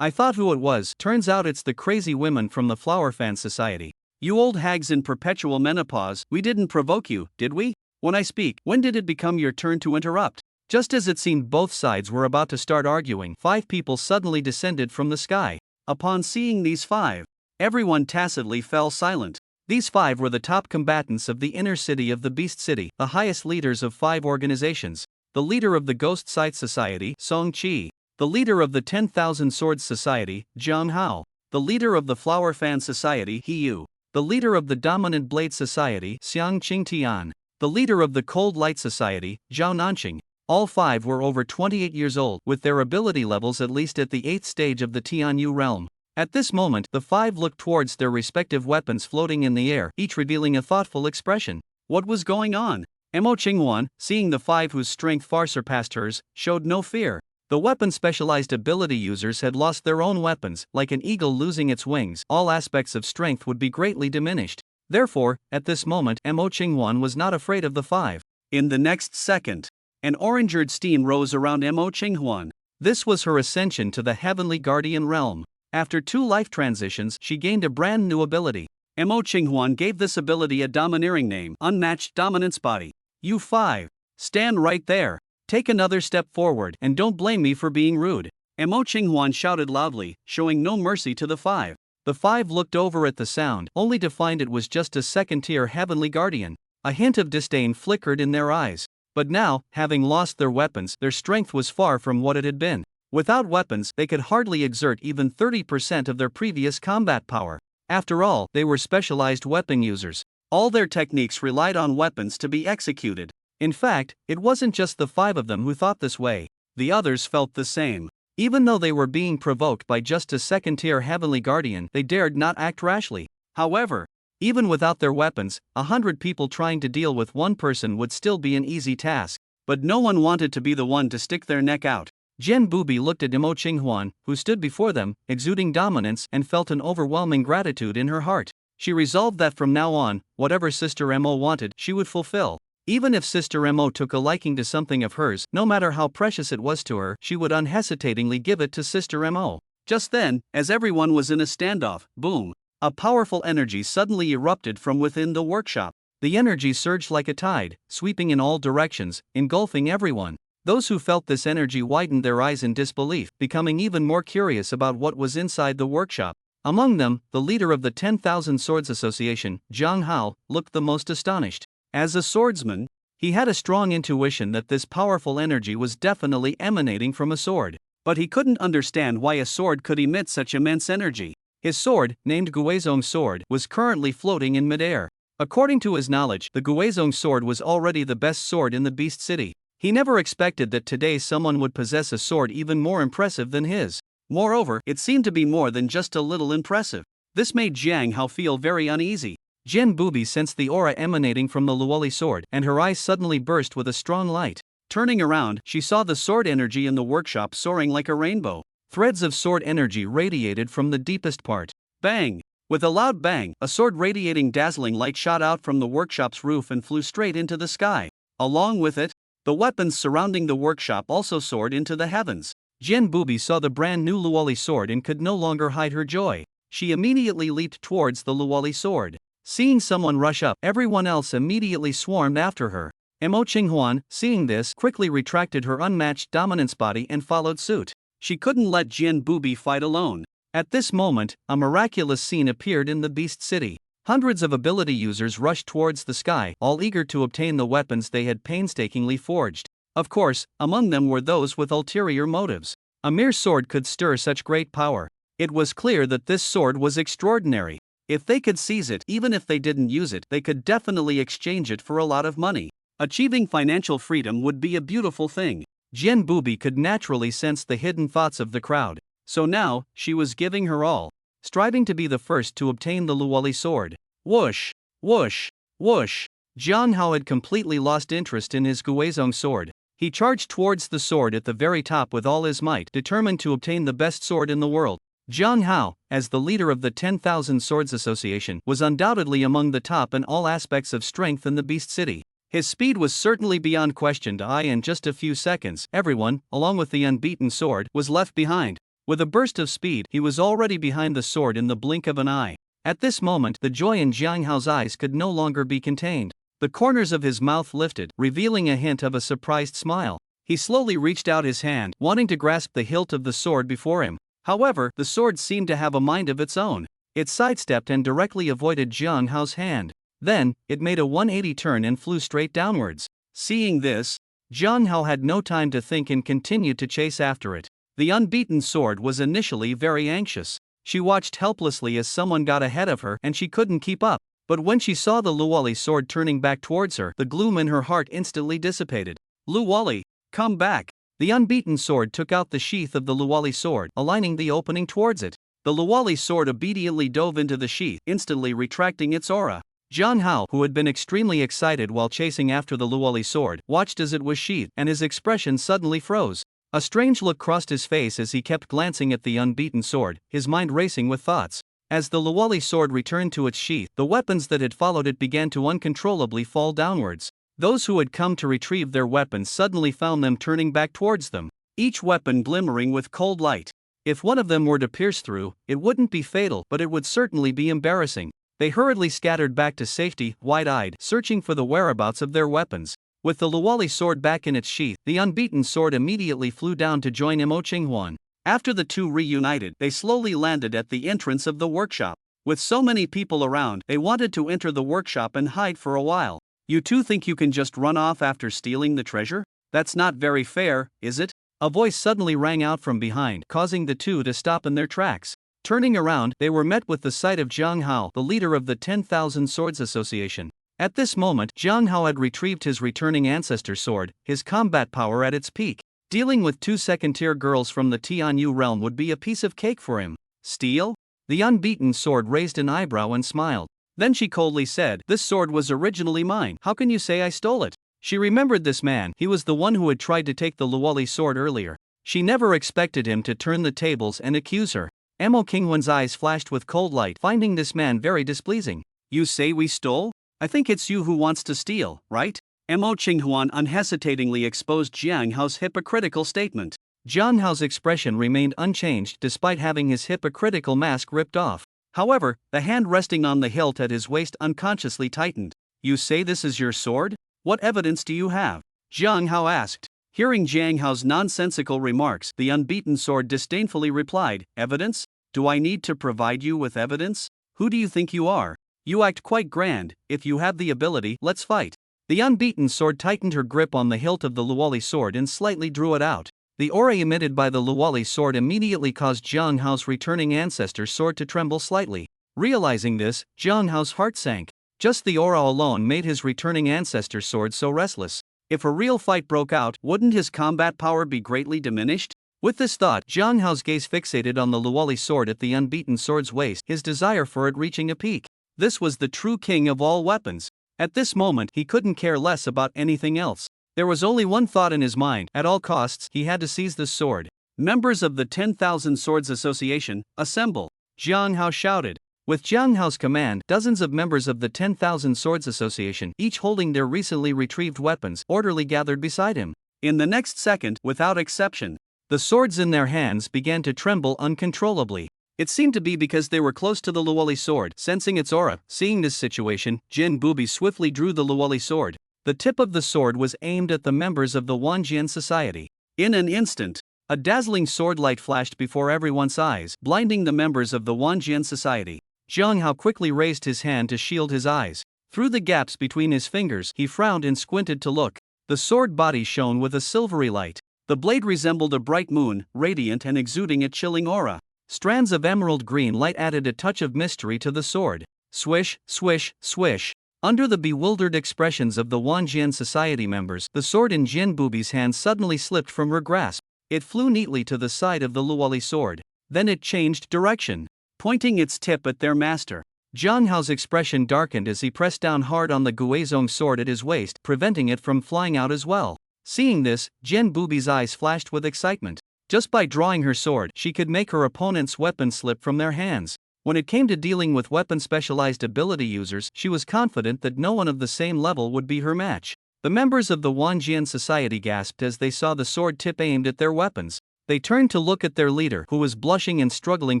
I thought who it was, turns out it's the crazy women from the Flower Fan Society. You old hags in perpetual menopause, we didn't provoke you, did we? When I speak, when did it become your turn to interrupt? Just as it seemed both sides were about to start arguing, 5 people suddenly descended from the sky. Upon seeing these 5, everyone tacitly fell silent. These 5 were the top combatants of the inner city of the Beast City, the highest leaders of 5 organizations. The leader of the Ghost Sight Society, Song Qi. The leader of the 10,000 Swords Society, Jiang Hao. The leader of the Flower Fan Society, He Yu. The leader of the Dominant Blade Society, Xiang Qingtian. The leader of the Cold Light Society, Zhao Nanqing. All 5 were over 28 years old, with their ability levels at least at the 8th stage of the Tianyu realm. At this moment, the 5 looked towards their respective weapons floating in the air, each revealing a thoughtful expression. What was going on? Mo Qinghuan, seeing the 5 whose strength far surpassed hers, showed no fear. The weapon-specialized ability users had lost their own weapons, like an eagle losing its wings, all aspects of strength would be greatly diminished. Therefore, at this moment, Mo Qinghuan was not afraid of the 5. In the next second, an orange-red steam rose around Mo Qinghuan. This was her ascension to the Heavenly Guardian realm. After 2 life transitions, she gained a brand new ability. Mo Qinghuan gave this ability a domineering name, Unmatched Dominance Body. You 5. Stand right there. Take another step forward, and don't blame me for being rude. Mo Qinghuan shouted loudly, showing no mercy to the five. The five looked over at the sound, only to find it was just a second-tier heavenly guardian. A hint of disdain flickered in their eyes. But now, having lost their weapons, their strength was far from what it had been. Without weapons, they could hardly exert even 30% of their previous combat power. After all, they were specialized weapon users. All their techniques relied on weapons to be executed. In fact, it wasn't just the five of them who thought this way. The others felt the same. Even though they were being provoked by just a second-tier heavenly guardian, they dared not act rashly. However, even without their weapons, 100 people trying to deal with one person would still be an easy task. But no one wanted to be the one to stick their neck out. Jian Bubi looked at Mo Qinghuan, who stood before them, exuding dominance, and felt an overwhelming gratitude in her heart. She resolved that from now on, whatever Sister Mo wanted, she would fulfill. Even if Sister Mo took a liking to something of hers, no matter how precious it was to her, she would unhesitatingly give it to Sister Mo. Just then, as everyone was in a standoff, boom! A powerful energy suddenly erupted from within the workshop. The energy surged like a tide, sweeping in all directions, engulfing everyone. Those who felt this energy widened their eyes in disbelief, becoming even more curious about what was inside the workshop. Among them, the leader of the 10,000 Swords Association, Zhang Hao, looked the most astonished. As a swordsman, he had a strong intuition that this powerful energy was definitely emanating from a sword. But he couldn't understand why a sword could emit such immense energy. His sword, named Guizhong Sword, was currently floating in midair. According to his knowledge, the Guizhong Sword was already the best sword in the Beast City. He never expected that today someone would possess a sword even more impressive than his. Moreover, it seemed to be more than just a little impressive. This made Jiang Hao feel very uneasy. Jian Bubi sensed the aura emanating from the Luoli sword, and her eyes suddenly burst with a strong light. Turning around, she saw the sword energy in the workshop soaring like a rainbow. Threads of sword energy radiated from the deepest part. Bang! With a loud bang, a sword radiating dazzling light shot out from the workshop's roof and flew straight into the sky. Along with it, the weapons surrounding the workshop also soared into the heavens. Jian Bubi saw the brand new Luoli sword and could no longer hide her joy. She immediately leaped towards the Luoli sword. Seeing someone rush up, everyone else immediately swarmed after her. Mo Qinghuan, seeing this, quickly retracted her unmatched dominance body and followed suit. She couldn't let Jian Bubi fight alone. At this moment, a miraculous scene appeared in the Beast City. Hundreds of ability users rushed towards the sky, all eager to obtain the weapons they had painstakingly forged. Of course, among them were those with ulterior motives. A mere sword could stir such great power. It was clear that this sword was extraordinary. If they could seize it, even if they didn't use it, they could definitely exchange it for a lot of money. Achieving financial freedom would be a beautiful thing. Jian Bubi could naturally sense the hidden thoughts of the crowd. So now, she was giving her all, striving to be the first to obtain the Luoli sword. Whoosh! Whoosh! Whoosh! Zhang Hao had completely lost interest in his Guizhong sword. He charged towards the sword at the very top with all his might, determined to obtain the best sword in the world. Zhang Hao, as the leader of the 10,000 Swords Association, was undoubtedly among the top in all aspects of strength in the Beast City. His speed was certainly beyond question. In just a few seconds, everyone, along with the unbeaten sword, was left behind. With a burst of speed, he was already behind the sword in the blink of an eye. At this moment, the joy in Zhang Hao's eyes could no longer be contained. The corners of his mouth lifted, revealing a hint of a surprised smile. He slowly reached out his hand, wanting to grasp the hilt of the sword before him. However, the sword seemed to have a mind of its own. It sidestepped and directly avoided Zhang Hao's hand. Then, it made a 180 turn and flew straight downwards. Seeing this, Zhang Hao had no time to think and continued to chase after it. The unbeaten sword was initially very anxious. She watched helplessly as someone got ahead of her and she couldn't keep up. But when she saw the Luoli sword turning back towards her, the gloom in her heart instantly dissipated. Luoli, come back! The unbeaten sword took out the sheath of the Luoli sword, aligning the opening towards it. The Luoli sword obediently dove into the sheath, instantly retracting its aura. Zhang Hao, who had been extremely excited while chasing after the Luoli sword, watched as it was sheathed, and his expression suddenly froze. A strange look crossed his face as he kept glancing at the unbeaten sword, his mind racing with thoughts. As the Luoli sword returned to its sheath, the weapons that had followed it began to uncontrollably fall downwards. Those who had come to retrieve their weapons suddenly found them turning back towards them, each weapon glimmering with cold light. If one of them were to pierce through, it wouldn't be fatal, but it would certainly be embarrassing. They hurriedly scattered back to safety, wide-eyed, searching for the whereabouts of their weapons. With the Luoli sword back in its sheath, the unbeaten sword immediately flew down to join Mo Qinghuan. After the two reunited, they slowly landed at the entrance of the workshop. With so many people around, they wanted to enter the workshop and hide for a while. You two think you can just run off after stealing the treasure? That's not very fair, is it? A voice suddenly rang out from behind, causing the two to stop in their tracks. Turning around, they were met with the sight of Jiang Hao, the leader of the 10,000 Swords Association. At this moment, Jiang Hao had retrieved his returning ancestor sword, his combat power at its peak. Dealing with two second-tier girls from the Tianyu realm would be a piece of cake for him. Steal? The unbeaten sword raised an eyebrow and smiled. Then she coldly said, "This sword was originally mine. How can you say I stole it?" She remembered this man. He was the one who had tried to take the Luoli sword earlier. She never expected him to turn the tables and accuse her. Mo Qinghuan's eyes flashed with cold light, finding this man very displeasing. "You say we stole? I think it's you who wants to steal, right?" Mo Qinghuan unhesitatingly exposed Jiang Hao's hypocritical statement. Jiang Hao's expression remained unchanged despite having his hypocritical mask ripped off. However, the hand resting on the hilt at his waist unconsciously tightened. "You say this is your sword? What evidence do you have?" Jiang Hao asked. Hearing Jiang Hao's nonsensical remarks, the unbeaten sword disdainfully replied, "Evidence? Do I need to provide you with evidence? Who do you think you are? You act quite grand. If you have the ability, let's fight." The unbeaten sword tightened her grip on the hilt of the Luoli sword and slightly drew it out. The aura emitted by the Luoli sword immediately caused Jiang Hao's returning ancestor's sword to tremble slightly. Realizing this, Jiang Hao's heart sank. Just the aura alone made his returning ancestor's sword so restless. If a real fight broke out, wouldn't his combat power be greatly diminished? With this thought, Jiang Hao's gaze fixated on the Luoli sword at the unbeaten sword's waist, his desire for it reaching a peak. This was the true king of all weapons. At this moment, he couldn't care less about anything else. There was only one thought in his mind: at all costs, he had to seize this sword. "Members of the 10,000 Swords Association, assemble!" Jiang Hao shouted. With Jiang Hao's command, dozens of members of the 10,000 Swords Association, each holding their recently retrieved weapons, orderly gathered beside him. In the next second, without exception, the swords in their hands began to tremble uncontrollably. It seemed to be because they were close to the Luoli sword, sensing its aura. Seeing this situation, Jin Bubi swiftly drew the Luoli sword. The tip of the sword was aimed at the members of the Wanjian Society. In an instant, a dazzling sword light flashed before everyone's eyes, blinding the members of the Wanjian Society. Jiang Hao quickly raised his hand to shield his eyes. Through the gaps between his fingers, he frowned and squinted to look. The sword body shone with a silvery light. The blade resembled a bright moon, radiant and exuding a chilling aura. Strands of emerald green light added a touch of mystery to the sword. Swish, swish, swish. Under the bewildered expressions of the Wanjian Society members, the sword in Jin Bubi's hand suddenly slipped from her grasp. It flew neatly to the side of the Luoli sword. Then it changed direction, pointing its tip at their master. Jiang Hao's expression darkened as he pressed down hard on the Guizhong sword at his waist, preventing it from flying out as well. Seeing this, Jin Bubi's eyes flashed with excitement. Just by drawing her sword, she could make her opponent's weapon slip from their hands. When it came to dealing with weapon-specialized ability users, she was confident that no one of the same level would be her match. The members of the Wanjian Society gasped as they saw the sword tip aimed at their weapons. They turned to look at their leader, who was blushing and struggling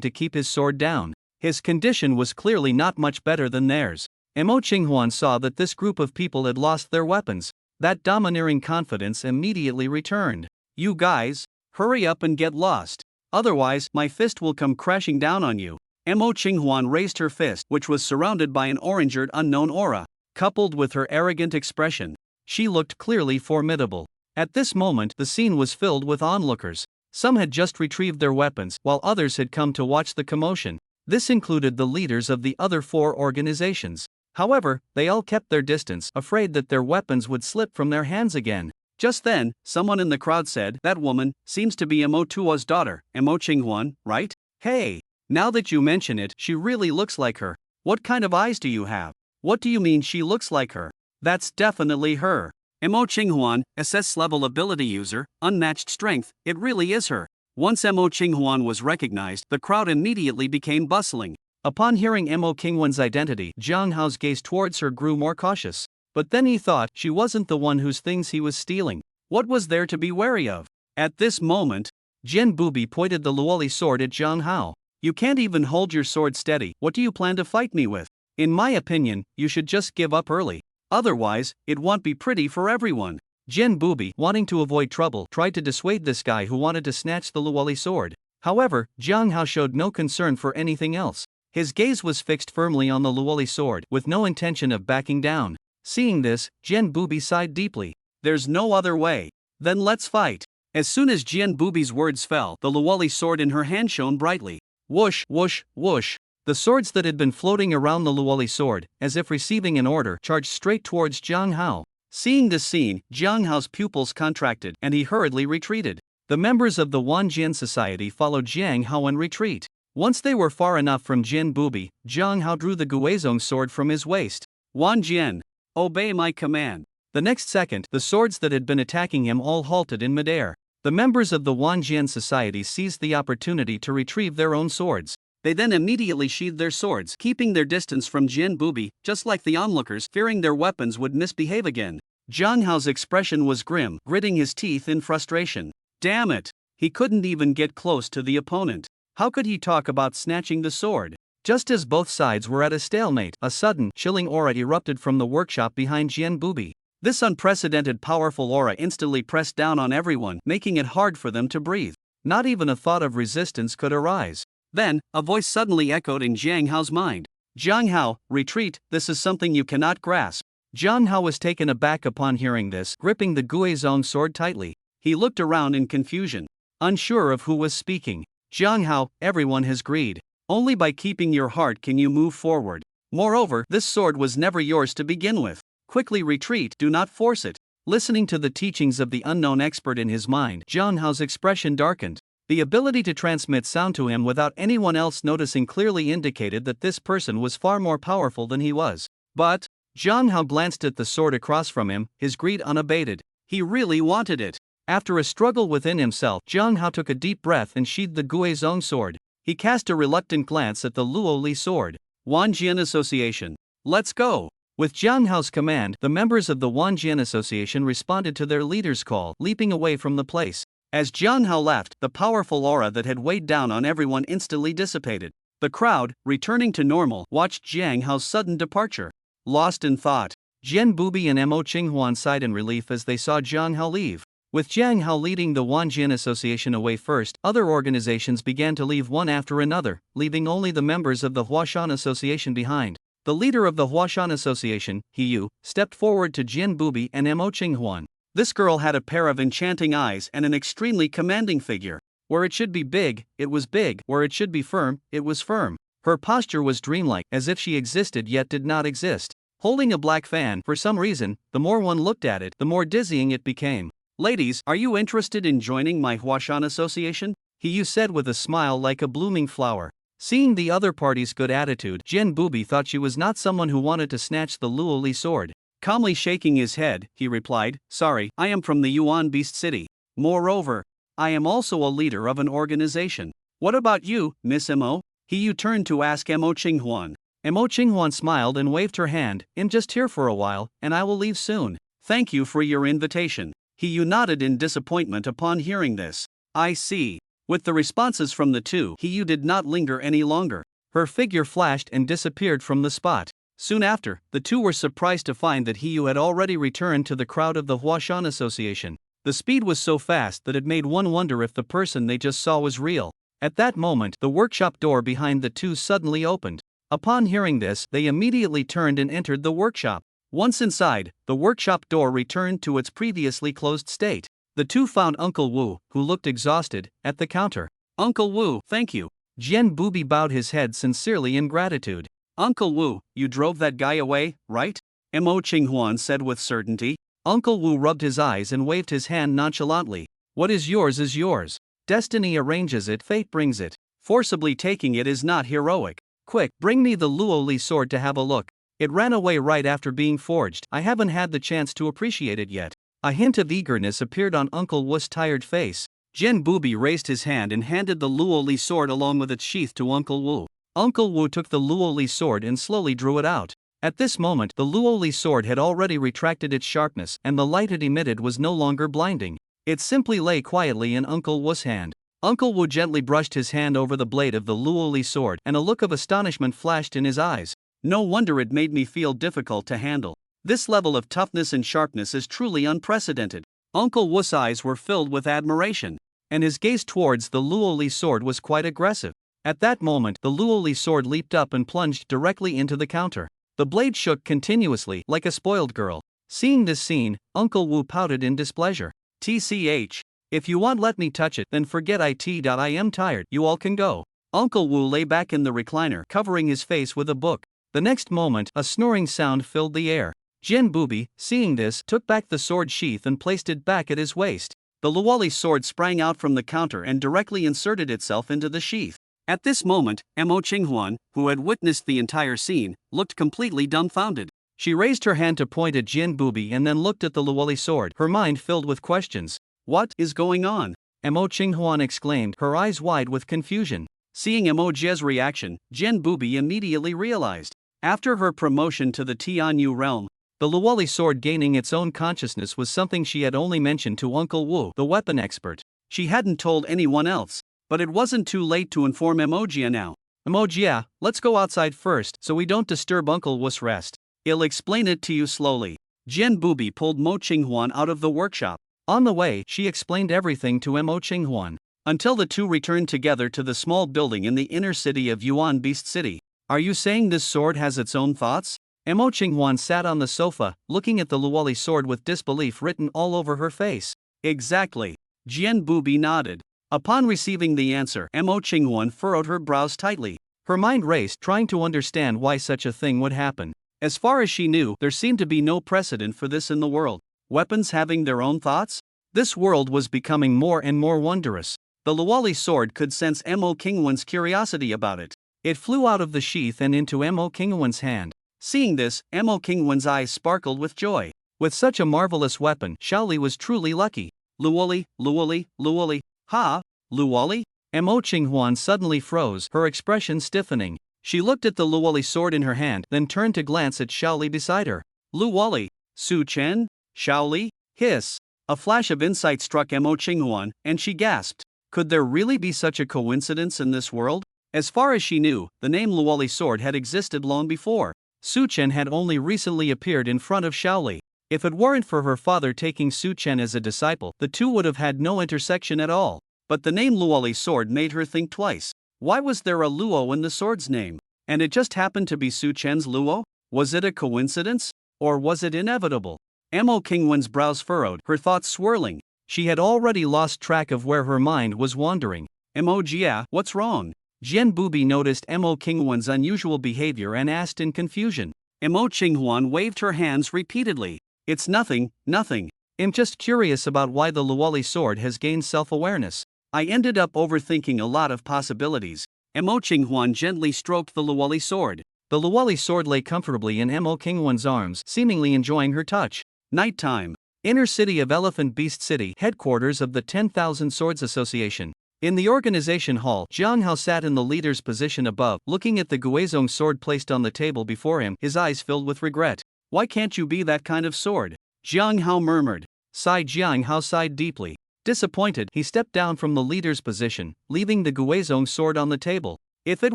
to keep his sword down. His condition was clearly not much better than theirs. Mo Qinghuan saw that this group of people had lost their weapons. That domineering confidence immediately returned. "You guys, hurry up and get lost. Otherwise, my fist will come crashing down on you." Mo Qinghuan raised her fist, which was surrounded by an orangered unknown aura. Coupled with her arrogant expression, she looked clearly formidable. At this moment, the scene was filled with onlookers. Some had just retrieved their weapons, while others had come to watch the commotion. This included the leaders of the other 4 organizations. However, they all kept their distance, afraid that their weapons would slip from their hands again. Just then, someone in the crowd said, "That woman seems to be Mo Tuo's daughter, Mo Qinghuan, right? Hey! Now that you mention it, she really looks like her. What kind of eyes do you have? What do you mean she looks like her? That's definitely her. Mo Qinghuan, SS-level ability user, unmatched strength, it really is her." Once Mo Qinghuan was recognized, the crowd immediately became bustling. Upon hearing Mo Qinghuan's identity, Jiang Hao's gaze towards her grew more cautious. But then he thought, she wasn't the one whose things he was stealing. What was there to be wary of? At this moment, Jin Bubi pointed the Luoli sword at Jiang Hao. "You can't even hold your sword steady. What do you plan to fight me with? In my opinion, you should just give up early. Otherwise, it won't be pretty for everyone." Jin Bubi, wanting to avoid trouble, tried to dissuade this guy who wanted to snatch the Luoli sword. However, Jiang Hao showed no concern for anything else. His gaze was fixed firmly on the Luoli sword, with no intention of backing down. Seeing this, Jian Bubi sighed deeply. There's no other way. Then let's fight. As soon as Jian Bubi's words fell, the Luoli sword in her hand shone brightly. Whoosh, whoosh, whoosh. The swords that had been floating around the Luoli sword, as if receiving an order, charged straight towards Jiang Hao. Seeing this scene, Jiang Hao's pupils contracted, and he hurriedly retreated. The members of the Wanjian society followed Jiang Hao in retreat. Once they were far enough from Jian Bubi, Jiang Hao drew the Guizhong sword from his waist. Wanjian, obey my command. The next second, the swords that had been attacking him all halted in midair. The members of the Wanjian society seized the opportunity to retrieve their own swords. They then immediately sheathed their swords, keeping their distance from Jian Bubi, just like the onlookers, fearing their weapons would misbehave again. Jiang Hao's expression was grim, gritting his teeth in frustration. Damn it! He couldn't even get close to the opponent. How could he talk about snatching the sword? Just as both sides were at a stalemate, a sudden, chilling aura erupted from the workshop behind Jian Bubi. This unprecedented powerful aura instantly pressed down on everyone, making it hard for them to breathe. Not even a thought of resistance could arise. Then, a voice suddenly echoed in Jiang Hao's mind. Jiang Hao, retreat, this is something you cannot grasp. Jiang Hao was taken aback upon hearing this, gripping the Guizhong sword tightly. He looked around in confusion, unsure of who was speaking. Jiang Hao, everyone has greed. Only by keeping your heart can you move forward. Moreover, this sword was never yours to begin with. Quickly retreat, do not force it. Listening to the teachings of the unknown expert in his mind, Jiang Hao's expression darkened. The ability to transmit sound to him without anyone else noticing clearly indicated that this person was far more powerful than he was. But, Jiang Hao glanced at the sword across from him, his greed unabated. He really wanted it. After a struggle within himself, Jiang Hao took a deep breath and sheathed the Guizhong sword. He cast a reluctant glance at the Luoli sword. Wanjian Association. Let's go! With Jiang Hao's command, the members of the Wanjian Association responded to their leader's call, leaping away from the place. As Jiang Hao left, the powerful aura that had weighed down on everyone instantly dissipated. The crowd, returning to normal, watched Jiang Hao's sudden departure. Lost in thought, Jian Bubi and Mo Qinghuan sighed in relief as they saw Jiang Hao leave. With Jiang Hao leading the Wanjian Association away first, other organizations began to leave one after another, leaving only the members of the Huashan Association behind. The leader of the Huashan Association, He Yu, stepped forward to Jian Bubi and Mo Qinghuan. This girl had a pair of enchanting eyes and an extremely commanding figure. Where it should be big, it was big. Where it should be firm, it was firm. Her posture was dreamlike, as if she existed yet did not exist. Holding a black fan, for some reason, the more one looked at it, the more dizzying it became. Ladies, are you interested in joining my Huashan Association? He Yu said with a smile like a blooming flower. Seeing the other party's good attitude, Jian Bubi thought she was not someone who wanted to snatch the Luoli sword. Calmly shaking his head, he replied, sorry, I am from the Yuan Beast City. Moreover, I am also a leader of an organization. What about you, Miss Mo? He Yu turned to ask Mo Qinghuan. Mo Qinghuan smiled and waved her hand. I'm just here for a while, and I will leave soon. Thank you for your invitation. He Yu nodded in disappointment upon hearing this. I see. With the responses from the two, He Yu did not linger any longer. Her figure flashed and disappeared from the spot. Soon after, the two were surprised to find that He Yu had already returned to the crowd of the Huashan Association. The speed was so fast that it made one wonder if the person they just saw was real. At that moment, the workshop door behind the two suddenly opened. Upon hearing this, they immediately turned and entered the workshop. Once inside, the workshop door returned to its previously closed state. The two found Uncle Wu, who looked exhausted, at the counter. Uncle Wu, thank you. Jian Bubi bowed his head sincerely in gratitude. Uncle Wu, you drove that guy away, right? Mo Qinghuan said with certainty. Uncle Wu rubbed his eyes and waved his hand nonchalantly. What is yours is yours. Destiny arranges it, fate brings it. Forcibly taking it is not heroic. Quick, bring me the Luoli sword to have a look. It ran away right after being forged. I haven't had the chance to appreciate it yet. A hint of eagerness appeared on Uncle Wu's tired face. Jian Bubi raised his hand and handed the Luoli sword along with its sheath to Uncle Wu. Uncle Wu took the Luoli sword and slowly drew it out. At this moment, the Luoli sword had already retracted its sharpness, and the light it emitted was no longer blinding. It simply lay quietly in Uncle Wu's hand. Uncle Wu gently brushed his hand over the blade of the Luoli sword, and a look of astonishment flashed in his eyes. No wonder it made me feel difficult to handle. This level of toughness and sharpness is truly unprecedented. Uncle Wu's eyes were filled with admiration. and his gaze towards the Luoli sword was quite aggressive. At that moment, the Luoli sword leaped up and plunged directly into the counter. The blade shook continuously, like a spoiled girl. Seeing this scene, Uncle Wu pouted in displeasure. TCH. If you want let me touch it, then forget it. I am tired, you all can go. Uncle Wu lay back in the recliner, covering his face with a book. The next moment, a snoring sound filled the air. Jian Bubi, seeing this, took back the sword sheath and placed it back at his waist. The Luoli sword sprang out from the counter and directly inserted itself into the sheath. At this moment, Mo Qinghuan, who had witnessed the entire scene, looked completely dumbfounded. She raised her hand to point at Jian Bubi and then looked at the Luoli sword, her mind filled with questions. What is going on? Mo Qinghuan exclaimed, her eyes wide with confusion. Seeing Mo Jie's reaction, Jian Bubi immediately realized. After her promotion to the Tianyu realm, the Luoli sword gaining its own consciousness was something she had only mentioned to Uncle Wu, the weapon expert. She hadn't told anyone else. But it wasn't too late to inform Emojia now. Emojia, let's go outside first so we don't disturb Uncle Wu's rest. I'll explain it to you slowly. Jian Bubi pulled Mo Qinghuan out of the workshop. On the way, she explained everything to Mo Qinghuan. Until the two returned together to the small building in the inner city of Yuan Beast City. Are you saying this sword has its own thoughts? Mo Qinghuan sat on the sofa, looking at the Luoli sword with disbelief written all over her face. Exactly. Jian Bubi nodded. Upon receiving the answer, Mo Qinghuan furrowed her brows tightly. Her mind raced, trying to understand why such a thing would happen. As far as she knew, there seemed to be no precedent for this in the world. Weapons having their own thoughts? This world was becoming more and more wondrous. The Luoli sword could sense Mo Qinghuan's curiosity about it. It flew out of the sheath and into Mo Qinghuan's hand. Seeing this, Mo Qinghuan's eyes sparkled with joy. With such a marvelous weapon, Shaoli was truly lucky. Luoli, Luoli, Luoli. Ha! Luoli? Mo Qinghuan suddenly froze, her expression stiffening. She looked at the Luoli sword in her hand, then turned to glance at Shaoli beside her. Luoli? Su Chen? Shaoli? Hiss. A flash of insight struck Mo Qinghuan, and she gasped. Could there really be such a coincidence in this world? As far as she knew, the name Luoli sword had existed long before. Su Chen had only recently appeared in front of Shaoli. If it weren't for her father taking Su Chen as a disciple, the two would have had no intersection at all. But the name Luoli sword made her think twice. Why was there a Luo in the sword's name? And it just happened to be Su Chen's Luo? Was it a coincidence? Or was it inevitable? Mo Qinghuan's brows furrowed, her thoughts swirling. She had already lost track of where her mind was wandering. Mo Jia, what's wrong? Jian Bubi noticed Mo Qinghuan's unusual behavior and asked in confusion. Mo Qinghuan waved her hands repeatedly. It's nothing, nothing. I'm just curious about why the Luoli sword has gained self-awareness. I ended up overthinking a lot of possibilities. Mo Qinghuan gently stroked the Luoli sword. The Luoli sword lay comfortably in Mo Qinghuan's arms, seemingly enjoying her touch. Nighttime. Inner city of Elephant Beast City, headquarters of the 10,000 Swords Association. In the organization hall, Jiang Hao sat in the leader's position above, looking at the Guizhong sword placed on the table before him, his eyes filled with regret. Why can't you be that kind of sword? Jiang Hao murmured. Jiang Hao sighed deeply. Disappointed, he stepped down from the leader's position, leaving the Guizhong sword on the table. If it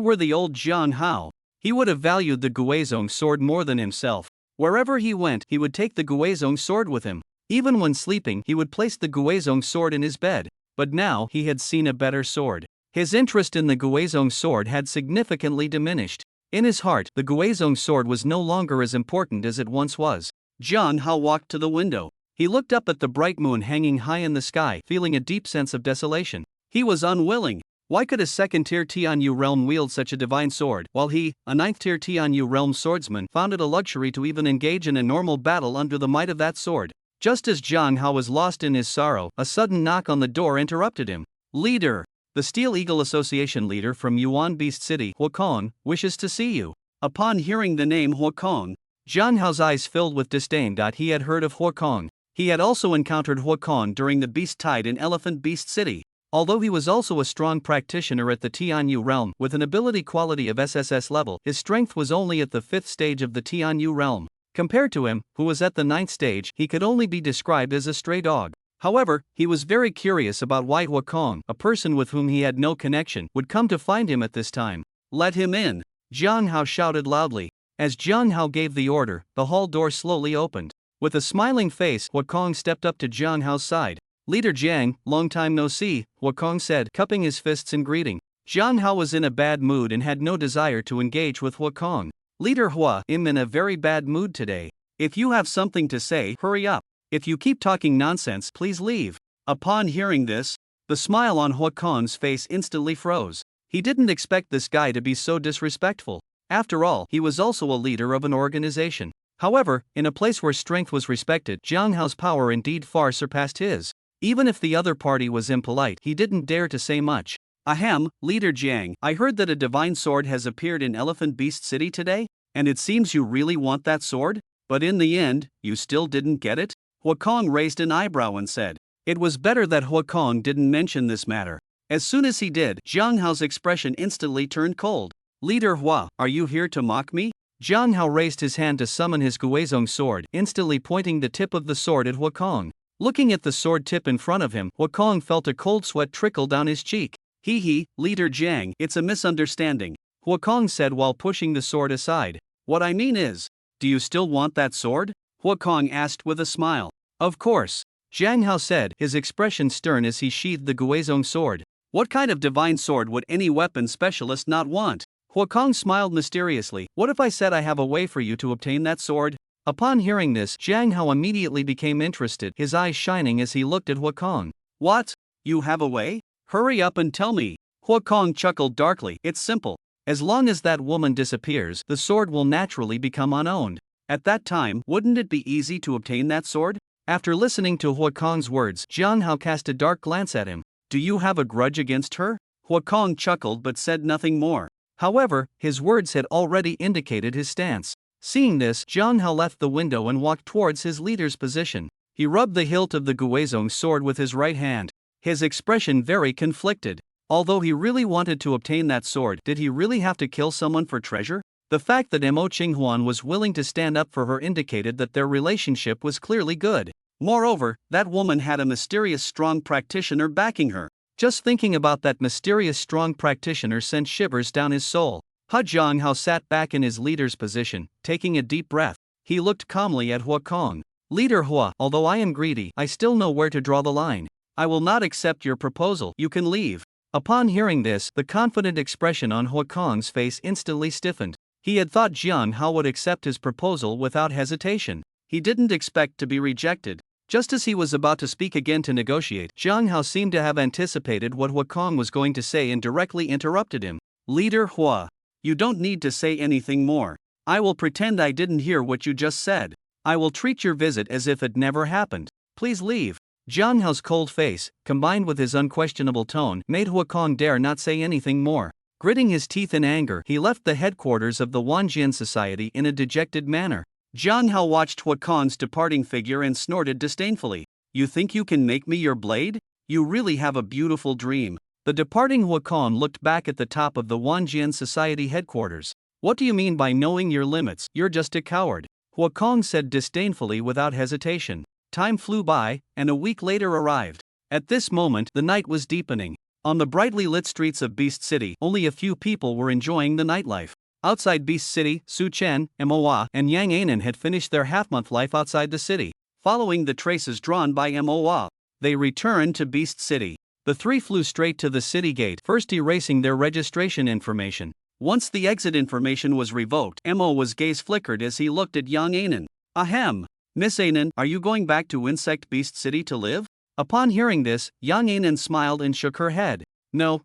were the old Jiang Hao, he would have valued the Guizhong sword more than himself. Wherever he went, he would take the Guizhong sword with him. Even when sleeping, he would place the Guizhong sword in his bed. But now, he had seen a better sword. His interest in the Guizhong sword had significantly diminished. In his heart, the Guizhong sword was no longer as important as it once was. Jiang Hao walked to the window. He looked up at the bright moon hanging high in the sky, feeling a deep sense of desolation. He was unwilling. Why could a second-tier Tianyu realm wield such a divine sword, while he, a ninth-tier Tianyu realm swordsman, found it a luxury to even engage in a normal battle under the might of that sword? Just as Jiang Hao was lost in his sorrow, a sudden knock on the door interrupted him. Leader! The Steel Eagle Association leader from Yuan Beast City, Huakong, wishes to see you. Upon hearing the name Huakong, Jiang Hao's eyes filled with disdain. He had heard of Huakong. He had also encountered Huakong during the Beast Tide in Elephant Beast City. Although he was also a strong practitioner at the Tianyu realm, with an ability quality of SSS level, his strength was only at the 5th stage of the Tianyu realm. Compared to him, who was at the 9th stage, he could only be described as a stray dog. However, he was very curious about why Huakong, a person with whom he had no connection, would come to find him at this time. Let him in! Jiang Hao shouted loudly. As Jiang Hao gave the order, the hall door slowly opened. With a smiling face, Huakong stepped up to Jiang Hao's side. Leader Jiang, long time no see, Huakong said, cupping his fists in greeting. Jiang Hao was in a bad mood and had no desire to engage with Huakong. Leader Hua, I'm in a very bad mood today. If you have something to say, hurry up. If you keep talking nonsense, please leave. Upon hearing this, the smile on Huakong's face instantly froze. He didn't expect this guy to be so disrespectful. After all, he was also a leader of an organization. However, in a place where strength was respected, Jiang Hao's power indeed far surpassed his. Even if the other party was impolite, he didn't dare to say much. Ahem, Leader Jiang, I heard that a divine sword has appeared in Elephant Beast City today, and it seems you really want that sword? But in the end, you still didn't get it? Huakong raised an eyebrow and said. It was better that Huakong didn't mention this matter. As soon as he did, Jiang Hao's expression instantly turned cold. Leader Hua, are you here to mock me? Jiang Hao raised his hand to summon his Guizhong sword, instantly pointing the tip of the sword at Huakong. Looking at the sword tip in front of him, Huakong felt a cold sweat trickle down his cheek. Hee, Leader Jiang, it's a misunderstanding, Huakong said while pushing the sword aside. What I mean is, do you still want that sword? Huakong asked with a smile. Of course, Jiang Hao said, his expression stern as he sheathed the Guizhong sword. What kind of divine sword would any weapon specialist not want? Huakong smiled mysteriously. What if I said I have a way for you to obtain that sword? Upon hearing this, Jiang Hao immediately became interested, his eyes shining as he looked at Huakong. What? You have a way? Hurry up and tell me. Huakong chuckled darkly. It's simple. As long as that woman disappears, the sword will naturally become unowned. At that time, wouldn't it be easy to obtain that sword? After listening to Huakong's words, Jiang Hao cast a dark glance at him. Do you have a grudge against her? Huakong chuckled but said nothing more. However, his words had already indicated his stance. Seeing this, Jiang Hao left the window and walked towards his leader's position. He rubbed the hilt of the Guizhong sword with his right hand. His expression very conflicted. Although he really wanted to obtain that sword, did he really have to kill someone for treasure? The fact that Mo Qinghuan was willing to stand up for her indicated that their relationship was clearly good. Moreover, that woman had a mysterious strong practitioner backing her. Just thinking about that mysterious strong practitioner sent shivers down his soul. Jiang Hao sat back in his leader's position, taking a deep breath. He looked calmly at Huakong. Leader Hua, although I am greedy, I still know where to draw the line. I will not accept your proposal. You can leave. Upon hearing this, the confident expression on Huakong's face instantly stiffened. He had thought Jiang Hao would accept his proposal without hesitation. He didn't expect to be rejected. Just as he was about to speak again to negotiate, Jiang Hao seemed to have anticipated what Huakong was going to say and directly interrupted him. Leader Hua, you don't need to say anything more. I will pretend I didn't hear what you just said. I will treat your visit as if it never happened. Please leave. Jiang Hao's cold face, combined with his unquestionable tone, made Huakong dare not say anything more. Gritting his teeth in anger, he left the headquarters of the Wanjian Society in a dejected manner. Jiang Hao watched Huakong's departing figure and snorted disdainfully. You think you can make me your blade? You really have a beautiful dream. The departing Huakong looked back at the top of the Wanjian Society headquarters. What do you mean by knowing your limits? You're just a coward. Huakong said disdainfully without hesitation. Time flew by, and a week later arrived. At this moment, the night was deepening. On the brightly lit streets of Beast City, only a few people were enjoying the nightlife. Outside Beast City, Su Chen, Manhwa, and Yang Anan had finished their half-month life outside the city. Following the traces drawn by Manhwa, they returned to Beast City. The three flew straight to the city gate, first erasing their registration information. Once the exit information was revoked, Mo's gaze flickered as he looked at Yang Anan. Ahem. Miss Anan, are you going back to Insect Beast City to live? Upon hearing this, Yang Anan smiled and shook her head. No,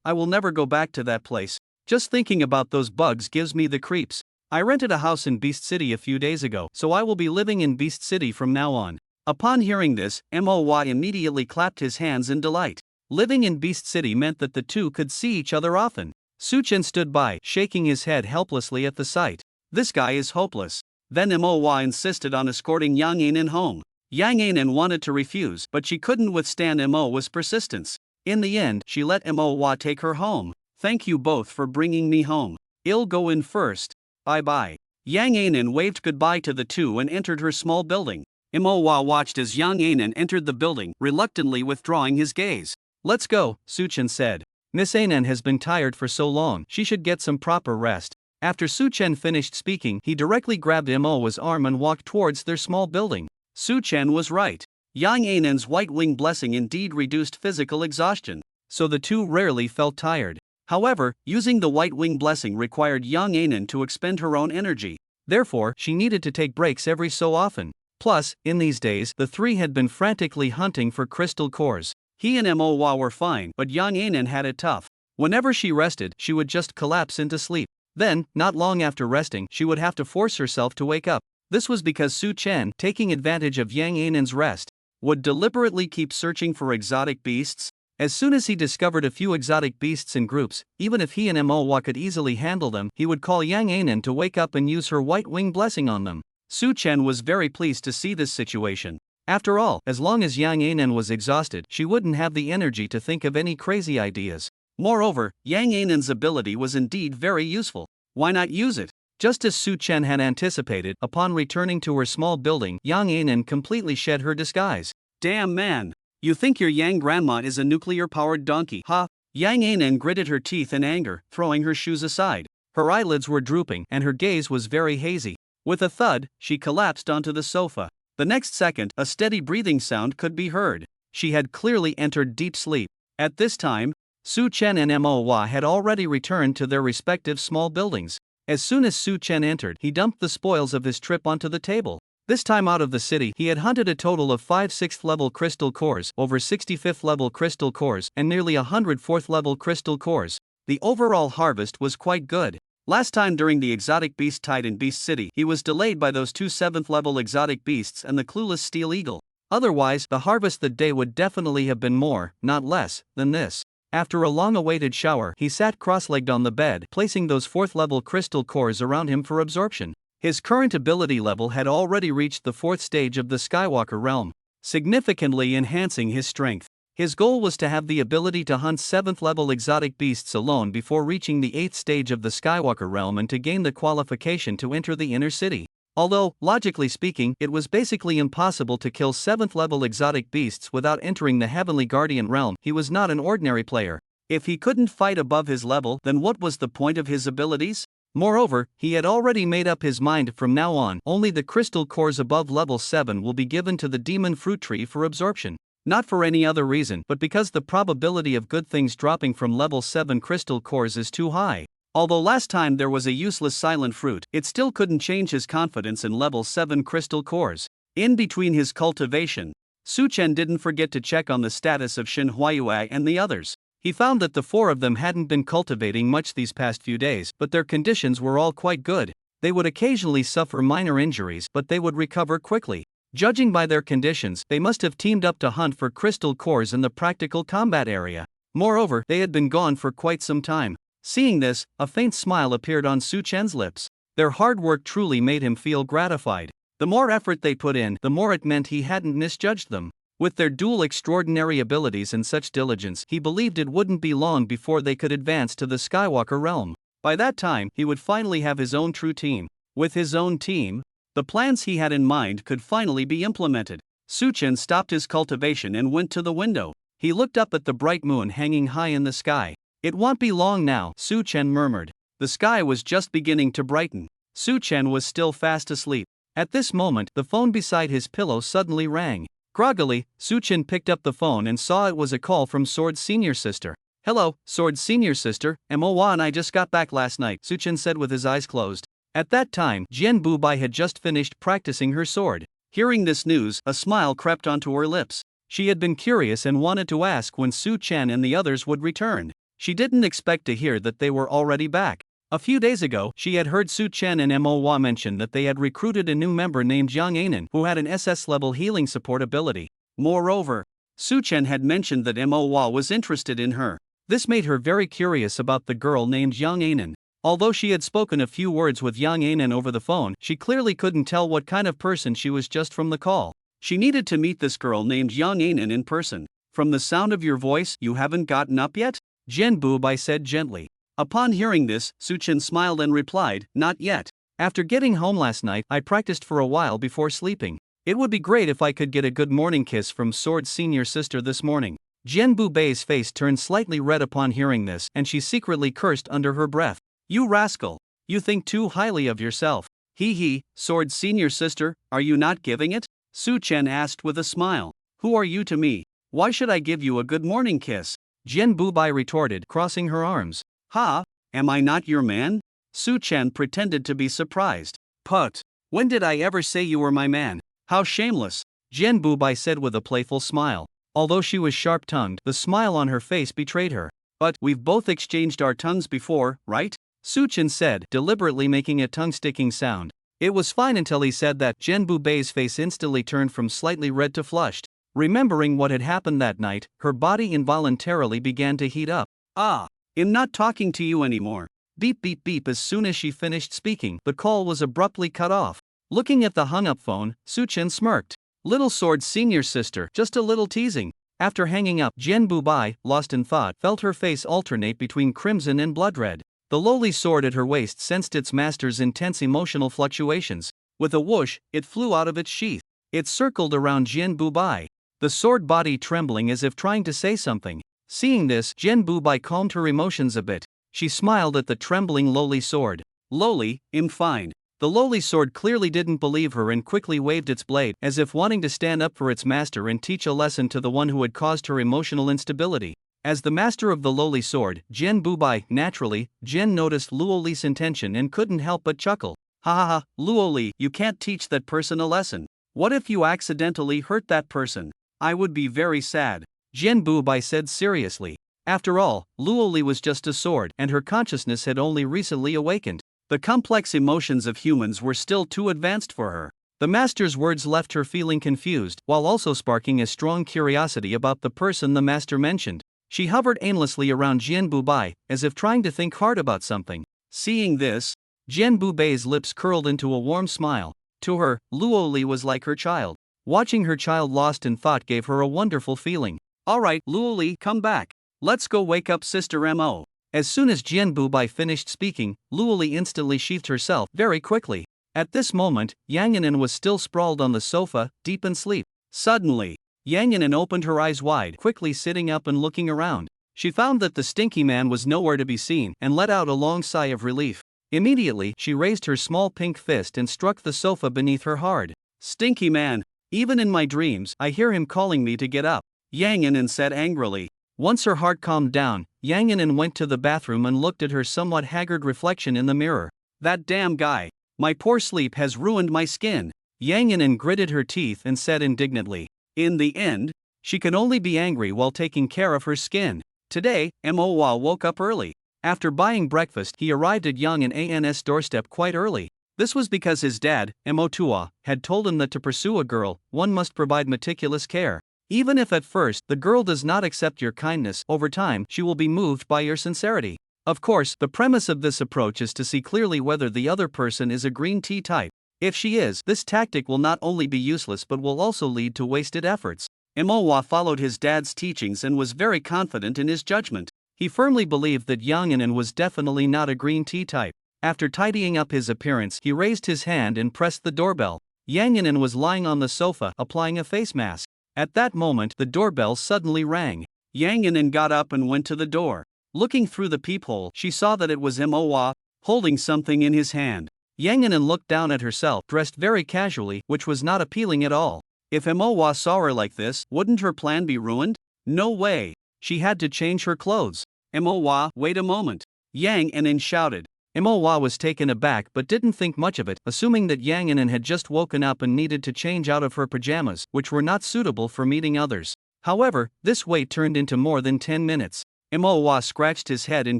I will never go back to that place. Just thinking about those bugs gives me the creeps. I rented a house in Beast City a few days ago, so I will be living in Beast City from now on. Upon hearing this, Moy immediately clapped his hands in delight. Living in Beast City meant that the two could see each other often. Su Chen stood by, shaking his head helplessly at the sight. This guy is hopeless. Then Moy insisted on escorting Yang Anan home. Yang Anan wanted to refuse, but she couldn't withstand Mo's persistence. In the end, she let Moy take her home. Thank you both for bringing me home. I'll go in first. Bye-bye. Yang Anan waved goodbye to the two and entered her small building. Moy watched as Yang Anan entered the building, reluctantly withdrawing his gaze. Let's go, Su Chen said. Miss Anan has been tired for so long, she should get some proper rest. After Su Chen finished speaking, he directly grabbed Mo's arm and walked towards their small building. Su Chen was right. Yang Ainen's white wing blessing indeed reduced physical exhaustion, so the two rarely felt tired. However, using the white wing blessing required Yang Ainen to expend her own energy. Therefore, she needed to take breaks every so often. Plus, in these days, the three had been frantically hunting for crystal cores. He and Moa were fine, but Yang Ainen had it tough. Whenever she rested, she would just collapse into sleep. Then, not long after resting, she would have to force herself to wake up. This was because Su Chen, taking advantage of Yang Ainen's rest, would deliberately keep searching for exotic beasts. As soon as he discovered a few exotic beasts in groups, even if he and Moa could easily handle them, he would call Yang Ainen to wake up and use her white wing blessing on them. Su Chen was very pleased to see this situation. After all, as long as Yang Ainen was exhausted, she wouldn't have the energy to think of any crazy ideas. Moreover, Yang Ainen's ability was indeed very useful. Why not use it? Just as Su Chen had anticipated, upon returning to her small building, Yang Ainen completely shed her disguise. Damn man! You think your Yang grandma is a nuclear-powered donkey, huh? Yang Ainen gritted her teeth in anger, throwing her shoes aside. Her eyelids were drooping, and her gaze was very hazy. With a thud, she collapsed onto the sofa. The next second, a steady breathing sound could be heard. She had clearly entered deep sleep. At this time, Su Chen and Moa had already returned to their respective small buildings. As soon as Su Chen entered, he dumped the spoils of his trip onto the table. This time out of the city, he had hunted a total of 5 6th level crystal cores, over 65th level crystal cores, and nearly 100 4th level crystal cores. The overall harvest was quite good. Last time during the exotic beast tide in Beast City, he was delayed by those 2 7th level exotic beasts and the clueless steel eagle. Otherwise, the harvest that day would definitely have been more, not less, than this. After a long-awaited shower, he sat cross-legged on the bed, placing those 4th level crystal cores around him for absorption. His current ability level had already reached the 4th stage of the Skywalker realm, significantly enhancing his strength. His goal was to have the ability to hunt 7th level exotic beasts alone before reaching the 8th stage of the Skywalker realm and to gain the qualification to enter the inner city. Although, logically speaking, it was basically impossible to kill 7th level exotic beasts without entering the Heavenly Guardian realm, he was not an ordinary player. If he couldn't fight above his level, then what was the point of his abilities? Moreover, he had already made up his mind from now on, only the crystal cores above level 7 will be given to the demon fruit tree for absorption. Not for any other reason, but because the probability of good things dropping from level 7 crystal cores is too high. Although last time there was a useless silent fruit, it still couldn't change his confidence in level 7 crystal cores. In between his cultivation, Su Chen didn't forget to check on the status of Shin Huayue and the others. He found that the 4 of them hadn't been cultivating much these past few days, but their conditions were all quite good. They would occasionally suffer minor injuries, but they would recover quickly. Judging by their conditions, they must have teamed up to hunt for crystal cores in the practical combat area. Moreover, they had been gone for quite some time. Seeing this, a faint smile appeared on Su Chen's lips. Their hard work truly made him feel gratified. The more effort they put in, the more it meant he hadn't misjudged them. With their dual extraordinary abilities and such diligence, he believed it wouldn't be long before they could advance to the Skywalker realm. By that time, he would finally have his own true team. With his own team, the plans he had in mind could finally be implemented. Su Chen stopped his cultivation and went to the window. He looked up at the bright moon hanging high in the sky. "It won't be long now," Su Chen murmured. The sky was just beginning to brighten. Su Chen was still fast asleep. At this moment, the phone beside his pillow suddenly rang. Groggily, Su Chen picked up the phone and saw it was a call from Sword's senior sister. "Hello, Sword's senior sister, Moa and I just got back last night," Su Chen said with his eyes closed. At that time, Jian Bubai had just finished practicing her sword. Hearing this news, a smile crept onto her lips. She had been curious and wanted to ask when Su Chen and the others would return. She didn't expect to hear that they were already back. A few days ago, she had heard Su Chen and Moa mention that they had recruited a new member named Yang Ainen who had an SS-level healing support ability. Moreover, Su Chen had mentioned that Moa was interested in her. This made her very curious about the girl named Yang Ainen. Although she had spoken a few words with Yang Ainen over the phone, she clearly couldn't tell what kind of person she was just from the call. She needed to meet this girl named Yang Ainen in person. "From the sound of your voice, you haven't gotten up yet?" Jian Bubai said gently. Upon hearing this, Su Chen smiled and replied, "Not yet. After getting home last night, I practiced for a while before sleeping. It would be great if I could get a good morning kiss from Sword's senior sister this morning." Jian Bubei's face turned slightly red upon hearing this, and she secretly cursed under her breath. "You rascal! You think too highly of yourself." "Hee hee, Sword's senior sister, are you not giving it?" Su Chen asked with a smile. Who are you to me? Why should I give you a good morning kiss? Jian Bubai retorted, crossing her arms. Ha, am I not your man? Su Chen pretended to be surprised. Put, when did I ever say you were my man? How shameless, Jian Bubai said with a playful smile. Although she was sharp-tongued, the smile on her face betrayed her. But we've both exchanged our tongues before, right? Su Chen said, deliberately making a tongue-sticking sound. It was fine until he said that. Jian Bubei's face instantly turned from slightly red to flushed. Remembering what had happened that night, her body involuntarily began to heat up. Ah, I'm not talking to you anymore. Beep beep beep. As soon as she finished speaking, the call was abruptly cut off. Looking at the hung-up phone, Su Chen smirked. Little Sword's senior sister, just a little teasing. After hanging up, Jian Bubai, lost in thought, felt her face alternate between crimson and blood red. The lowly sword at her waist sensed its master's intense emotional fluctuations. With a whoosh, it flew out of its sheath. It circled around Jian Bubai, the sword body trembling as if trying to say something. Seeing this, Jian Bubai calmed her emotions a bit. She smiled at the trembling lowly sword. Lowly, I'm fine. The lowly sword clearly didn't believe her and quickly waved its blade, as if wanting to stand up for its master and teach a lesson to the one who had caused her emotional instability. As the master of the lowly sword, Jian Bubai, naturally, Jian noticed Luoli's intention and couldn't help but chuckle. Ha ha ha, Luoli, you can't teach that person a lesson. What if you accidentally hurt that person? I would be very sad, Jian Bubai said seriously. After all, Luoli was just a sword, and her consciousness had only recently awakened. The complex emotions of humans were still too advanced for her. The master's words left her feeling confused, while also sparking a strong curiosity about the person the master mentioned. She hovered aimlessly around Jian Bubai, as if trying to think hard about something. Seeing this, Jian Bubei's lips curled into a warm smile. To her, Luoli was like her child. Watching her child lost in thought gave her a wonderful feeling. Alright, Luoli, come back. Let's go wake up Sister Mo. As soon as Jian Bubai finished speaking, Luoli instantly sheathed herself very quickly. At this moment, Yang Yanin was still sprawled on the sofa, deep in sleep. Suddenly, Yang Yanin opened her eyes wide, quickly sitting up and looking around. She found that the stinky man was nowhere to be seen and let out a long sigh of relief. Immediately, she raised her small pink fist and struck the sofa beneath her hard. Stinky man! Even in my dreams, I hear him calling me to get up, Yang Yanin said angrily. Once her heart calmed down, Yang Yanin went to the bathroom and looked at her somewhat haggard reflection in the mirror. That damn guy! My poor sleep has ruined my skin. Yang Yanin gritted her teeth and said indignantly. In the end, she could only be angry while taking care of her skin. Today, Moa woke up early. After buying breakfast, he arrived at Yang and An's doorstep quite early. This was because his dad, Motua, had told him that to pursue a girl, one must provide meticulous care. Even if at first the girl does not accept your kindness, over time she will be moved by your sincerity. Of course, the premise of this approach is to see clearly whether the other person is a green tea type. If she is, this tactic will not only be useless but will also lead to wasted efforts. Moa followed his dad's teachings and was very confident in his judgment. He firmly believed that Yang Yanin was definitely not a green tea type. After tidying up his appearance, he raised his hand and pressed the doorbell. Yang Yanin was lying on the sofa, applying a face mask. At that moment, the doorbell suddenly rang. Yang Yanin got up and went to the door. Looking through the peephole, she saw that it was Moa, holding something in his hand. Yang Yanin looked down at herself, dressed very casually, which was not appealing at all. If Moa saw her like this, wouldn't her plan be ruined? No way. She had to change her clothes. Moa, wait a moment. Yang Yanin shouted. Moa was taken aback but didn't think much of it, assuming that Yang Yanin had just woken up and needed to change out of her pajamas, which were not suitable for meeting others. However, this wait turned into more than 10 minutes. Moa scratched his head in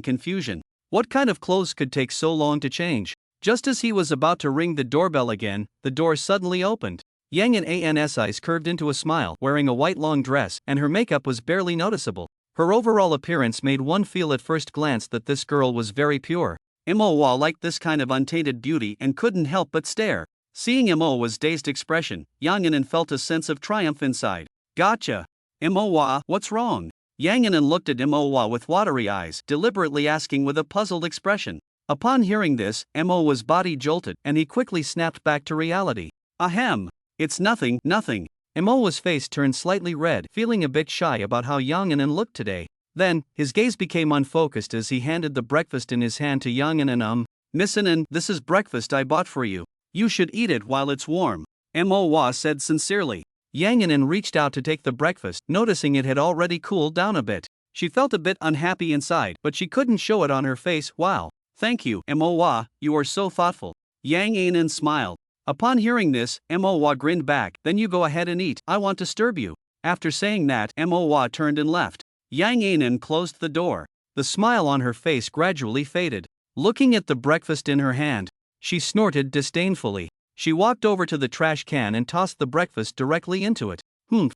confusion. What kind of clothes could take so long to change? Just as he was about to ring the doorbell again, the door suddenly opened. Yang and An's eyes curved into a smile, wearing a white long dress, and her makeup was barely noticeable. Her overall appearance made one feel at first glance that this girl was very pure. Moa liked this kind of untainted beauty and couldn't help but stare. Seeing Moa's dazed expression, Yang Yanin felt a sense of triumph inside. Gotcha! Moa, what's wrong? Yang Yanin looked at Moa with watery eyes, deliberately asking with a puzzled expression. Upon hearing this, Moa's body jolted, and he quickly snapped back to reality. Ahem! It's nothing, nothing. Moa's face turned slightly red, feeling a bit shy about how Yang Yanin looked today. Then, his gaze became unfocused as he handed the breakfast in his hand to Yang Yanin. Miss Yanin, this is breakfast I bought for you. You should eat it while it's warm. Moa said sincerely. Yang Enan reached out to take the breakfast, noticing it had already cooled down a bit. She felt a bit unhappy inside, but she couldn't show it on her face. Wow. Thank you, Moa, you are so thoughtful. Yang Enan smiled. Upon hearing this, Moa grinned back. Then you go ahead and eat, I won't disturb you. After saying that, Moa turned and left. Yang Enan closed the door. The smile on her face gradually faded. Looking at the breakfast in her hand, she snorted disdainfully. She walked over to the trash can and tossed the breakfast directly into it.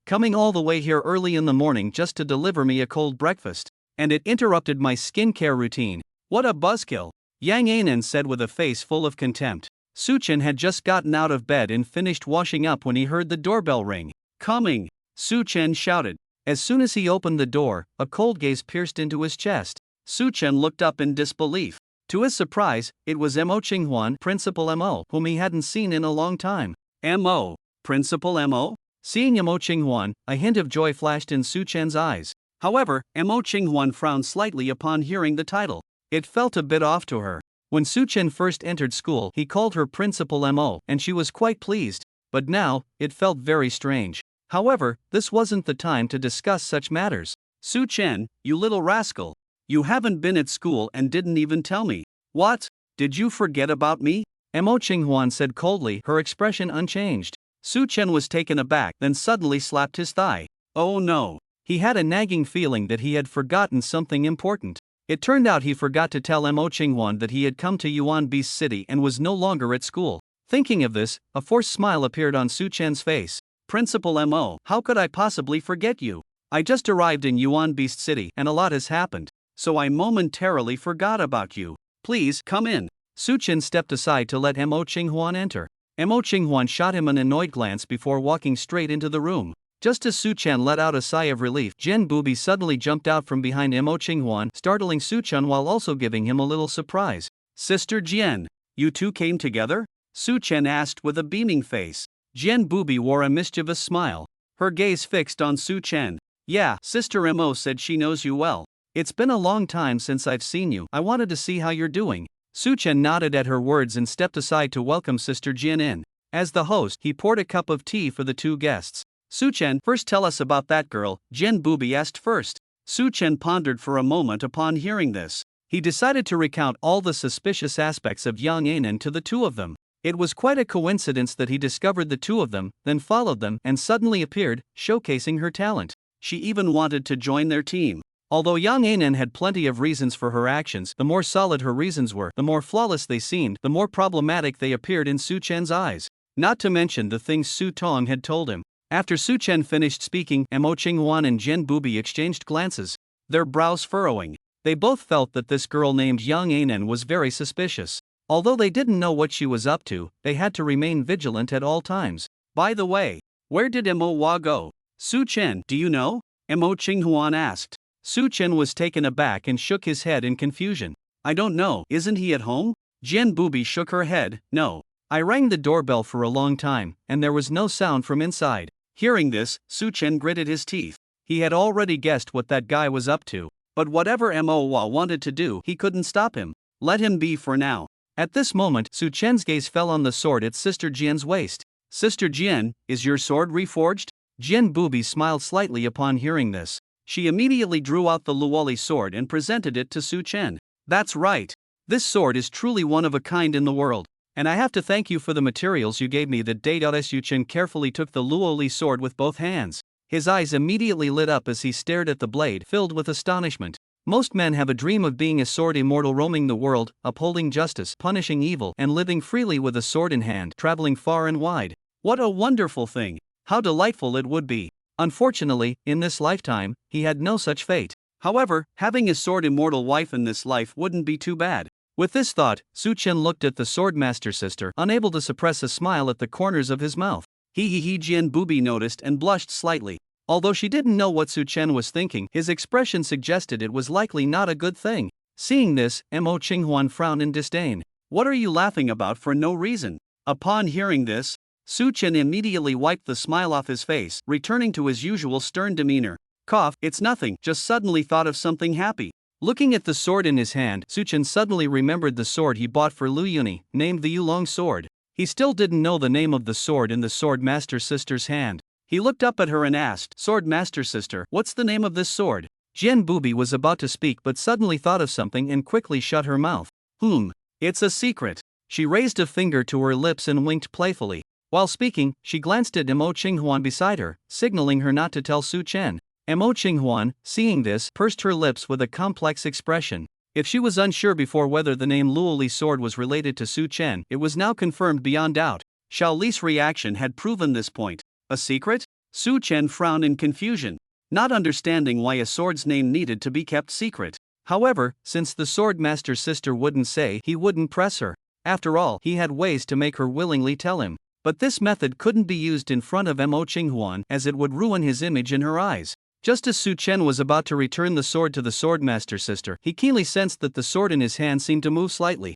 Coming all the way here early in the morning just to deliver me a cold breakfast. And it interrupted my skincare routine. What a buzzkill. Yang Enan said with a face full of contempt. Suchen had just gotten out of bed and finished washing up when he heard the doorbell ring. Coming! Suchen shouted. As soon as he opened the door, a cold gaze pierced into his chest. Suchen looked up in disbelief. To his surprise, it was Mo Qinghuan, Principal Mo, whom he hadn't seen in a long time. Mo? Principal Mo? Seeing Mo Qinghuan, a hint of joy flashed in Suchen's eyes. However, Mo Qinghuan frowned slightly upon hearing the title. It felt a bit off to her. When Suchen first entered school, he called her Principal Mo, and she was quite pleased. But now, it felt very strange. However, this wasn't the time to discuss such matters. Suchen, you little rascal. You haven't been at school and didn't even tell me. What? Did you forget about me? Mo Qinghuan said coldly, her expression unchanged. Suchen was taken aback, then suddenly slapped his thigh. Oh no. He had a nagging feeling that he had forgotten something important. It turned out he forgot to tell Mo Qinghuan that he had come to Yuan Beast City and was no longer at school. Thinking of this, a forced smile appeared on Suchen's face. Principal Mo, how could I possibly forget you? I just arrived in Yuan Beast City and a lot has happened, so I momentarily forgot about you. Please, come in. Suchen stepped aside to let Mo Qinghuan enter. Mo Qinghuan shot him an annoyed glance before walking straight into the room. Just as Suchen let out a sigh of relief, Jian Bubi suddenly jumped out from behind Mo Qinghuan, startling Suchen while also giving him a little surprise. Sister Jian, you two came together? Suchen asked with a beaming face. Jian Bubi wore a mischievous smile. Her gaze fixed on Suchen. Yeah, Sister Mo said she knows you well. It's been a long time since I've seen you. I wanted to see how you're doing. Suchen nodded at her words and stepped aside to welcome Sister Jian in. As the host, he poured a cup of tea for the two guests. Suchen, first tell us about that girl, Jian Bubi asked first. Suchen pondered for a moment upon hearing this. He decided to recount all the suspicious aspects of Yang Enan to the two of them. It was quite a coincidence that he discovered the two of them, then followed them and suddenly appeared, showcasing her talent. She even wanted to join their team. Although Yang Enan had plenty of reasons for her actions, the more solid her reasons were, the more flawless they seemed, the more problematic they appeared in Suchen's eyes. Not to mention the things Su Tong had told him. After Suchen finished speaking, Mo Qinghuan and Jian Bubi exchanged glances, their brows furrowing. They both felt that this girl named Yang Enan was very suspicious. Although they didn't know what she was up to, they had to remain vigilant at all times. By the way, where did Mo go? Suchen, do you know? Mo Qinghuan asked. Suchen was taken aback and shook his head in confusion. I don't know, isn't he at home? Jian Bubi shook her head, no. I rang the doorbell for a long time, and there was no sound from inside. Hearing this, Suchen gritted his teeth. He had already guessed what that guy was up to. But whatever Mo wanted to do, he couldn't stop him. Let him be for now. At this moment, Suchen's gaze fell on the sword at Sister Jian's waist. Sister Jian, is your sword reforged? Jian Bubi smiled slightly upon hearing this. She immediately drew out the Luoli sword and presented it to Suchen. That's right. This sword is truly one of a kind in the world. And I have to thank you for the materials you gave me that day. Suchen carefully took the Luoli sword with both hands. His eyes immediately lit up as he stared at the blade, filled with astonishment. Most men have a dream of being a sword immortal, roaming the world, upholding justice, punishing evil, and living freely with a sword in hand, traveling far and wide. What a wonderful thing! How delightful it would be! Unfortunately, in this lifetime, he had no such fate. However, having a sword immortal wife in this life wouldn't be too bad. With this thought, Suchen looked at the swordmaster sister, unable to suppress a smile at the corners of his mouth. Jian Bubi noticed and blushed slightly. Although she didn't know what Suchen was thinking, his expression suggested it was likely not a good thing. Seeing this, Mo Qinghuan frowned in disdain. What are you laughing about for no reason? Upon hearing this, Suchen immediately wiped the smile off his face, returning to his usual stern demeanor. Cough, it's nothing, just suddenly thought of something happy. Looking at the sword in his hand, Suchen suddenly remembered the sword he bought for Lu Yuni, named the Yulong sword. He still didn't know the name of the sword in the sword master sister's hand. He looked up at her and asked, "Sword Master Sister, what's the name of this sword?" Jian Bubi was about to speak but suddenly thought of something and quickly shut her mouth. It's a secret. She raised a finger to her lips and winked playfully. While speaking, she glanced at Mo Qinghuan beside her, signaling her not to tell Su Chen. Mo Qinghuan, seeing this, pursed her lips with a complex expression. If she was unsure before whether the name Luo Li sword was related to Su Chen, it was now confirmed beyond doubt. Xiao Li's reaction had proven this point. A secret? Su Chen frowned in confusion, not understanding why a sword's name needed to be kept secret. However, since the sword master's sister wouldn't say, he wouldn't press her. After all, he had ways to make her willingly tell him. But this method couldn't be used in front of Mo Qinghuan, as it would ruin his image in her eyes. Just as Su Chen was about to return the sword to the swordmaster's sister, he keenly sensed that the sword in his hand seemed to move slightly.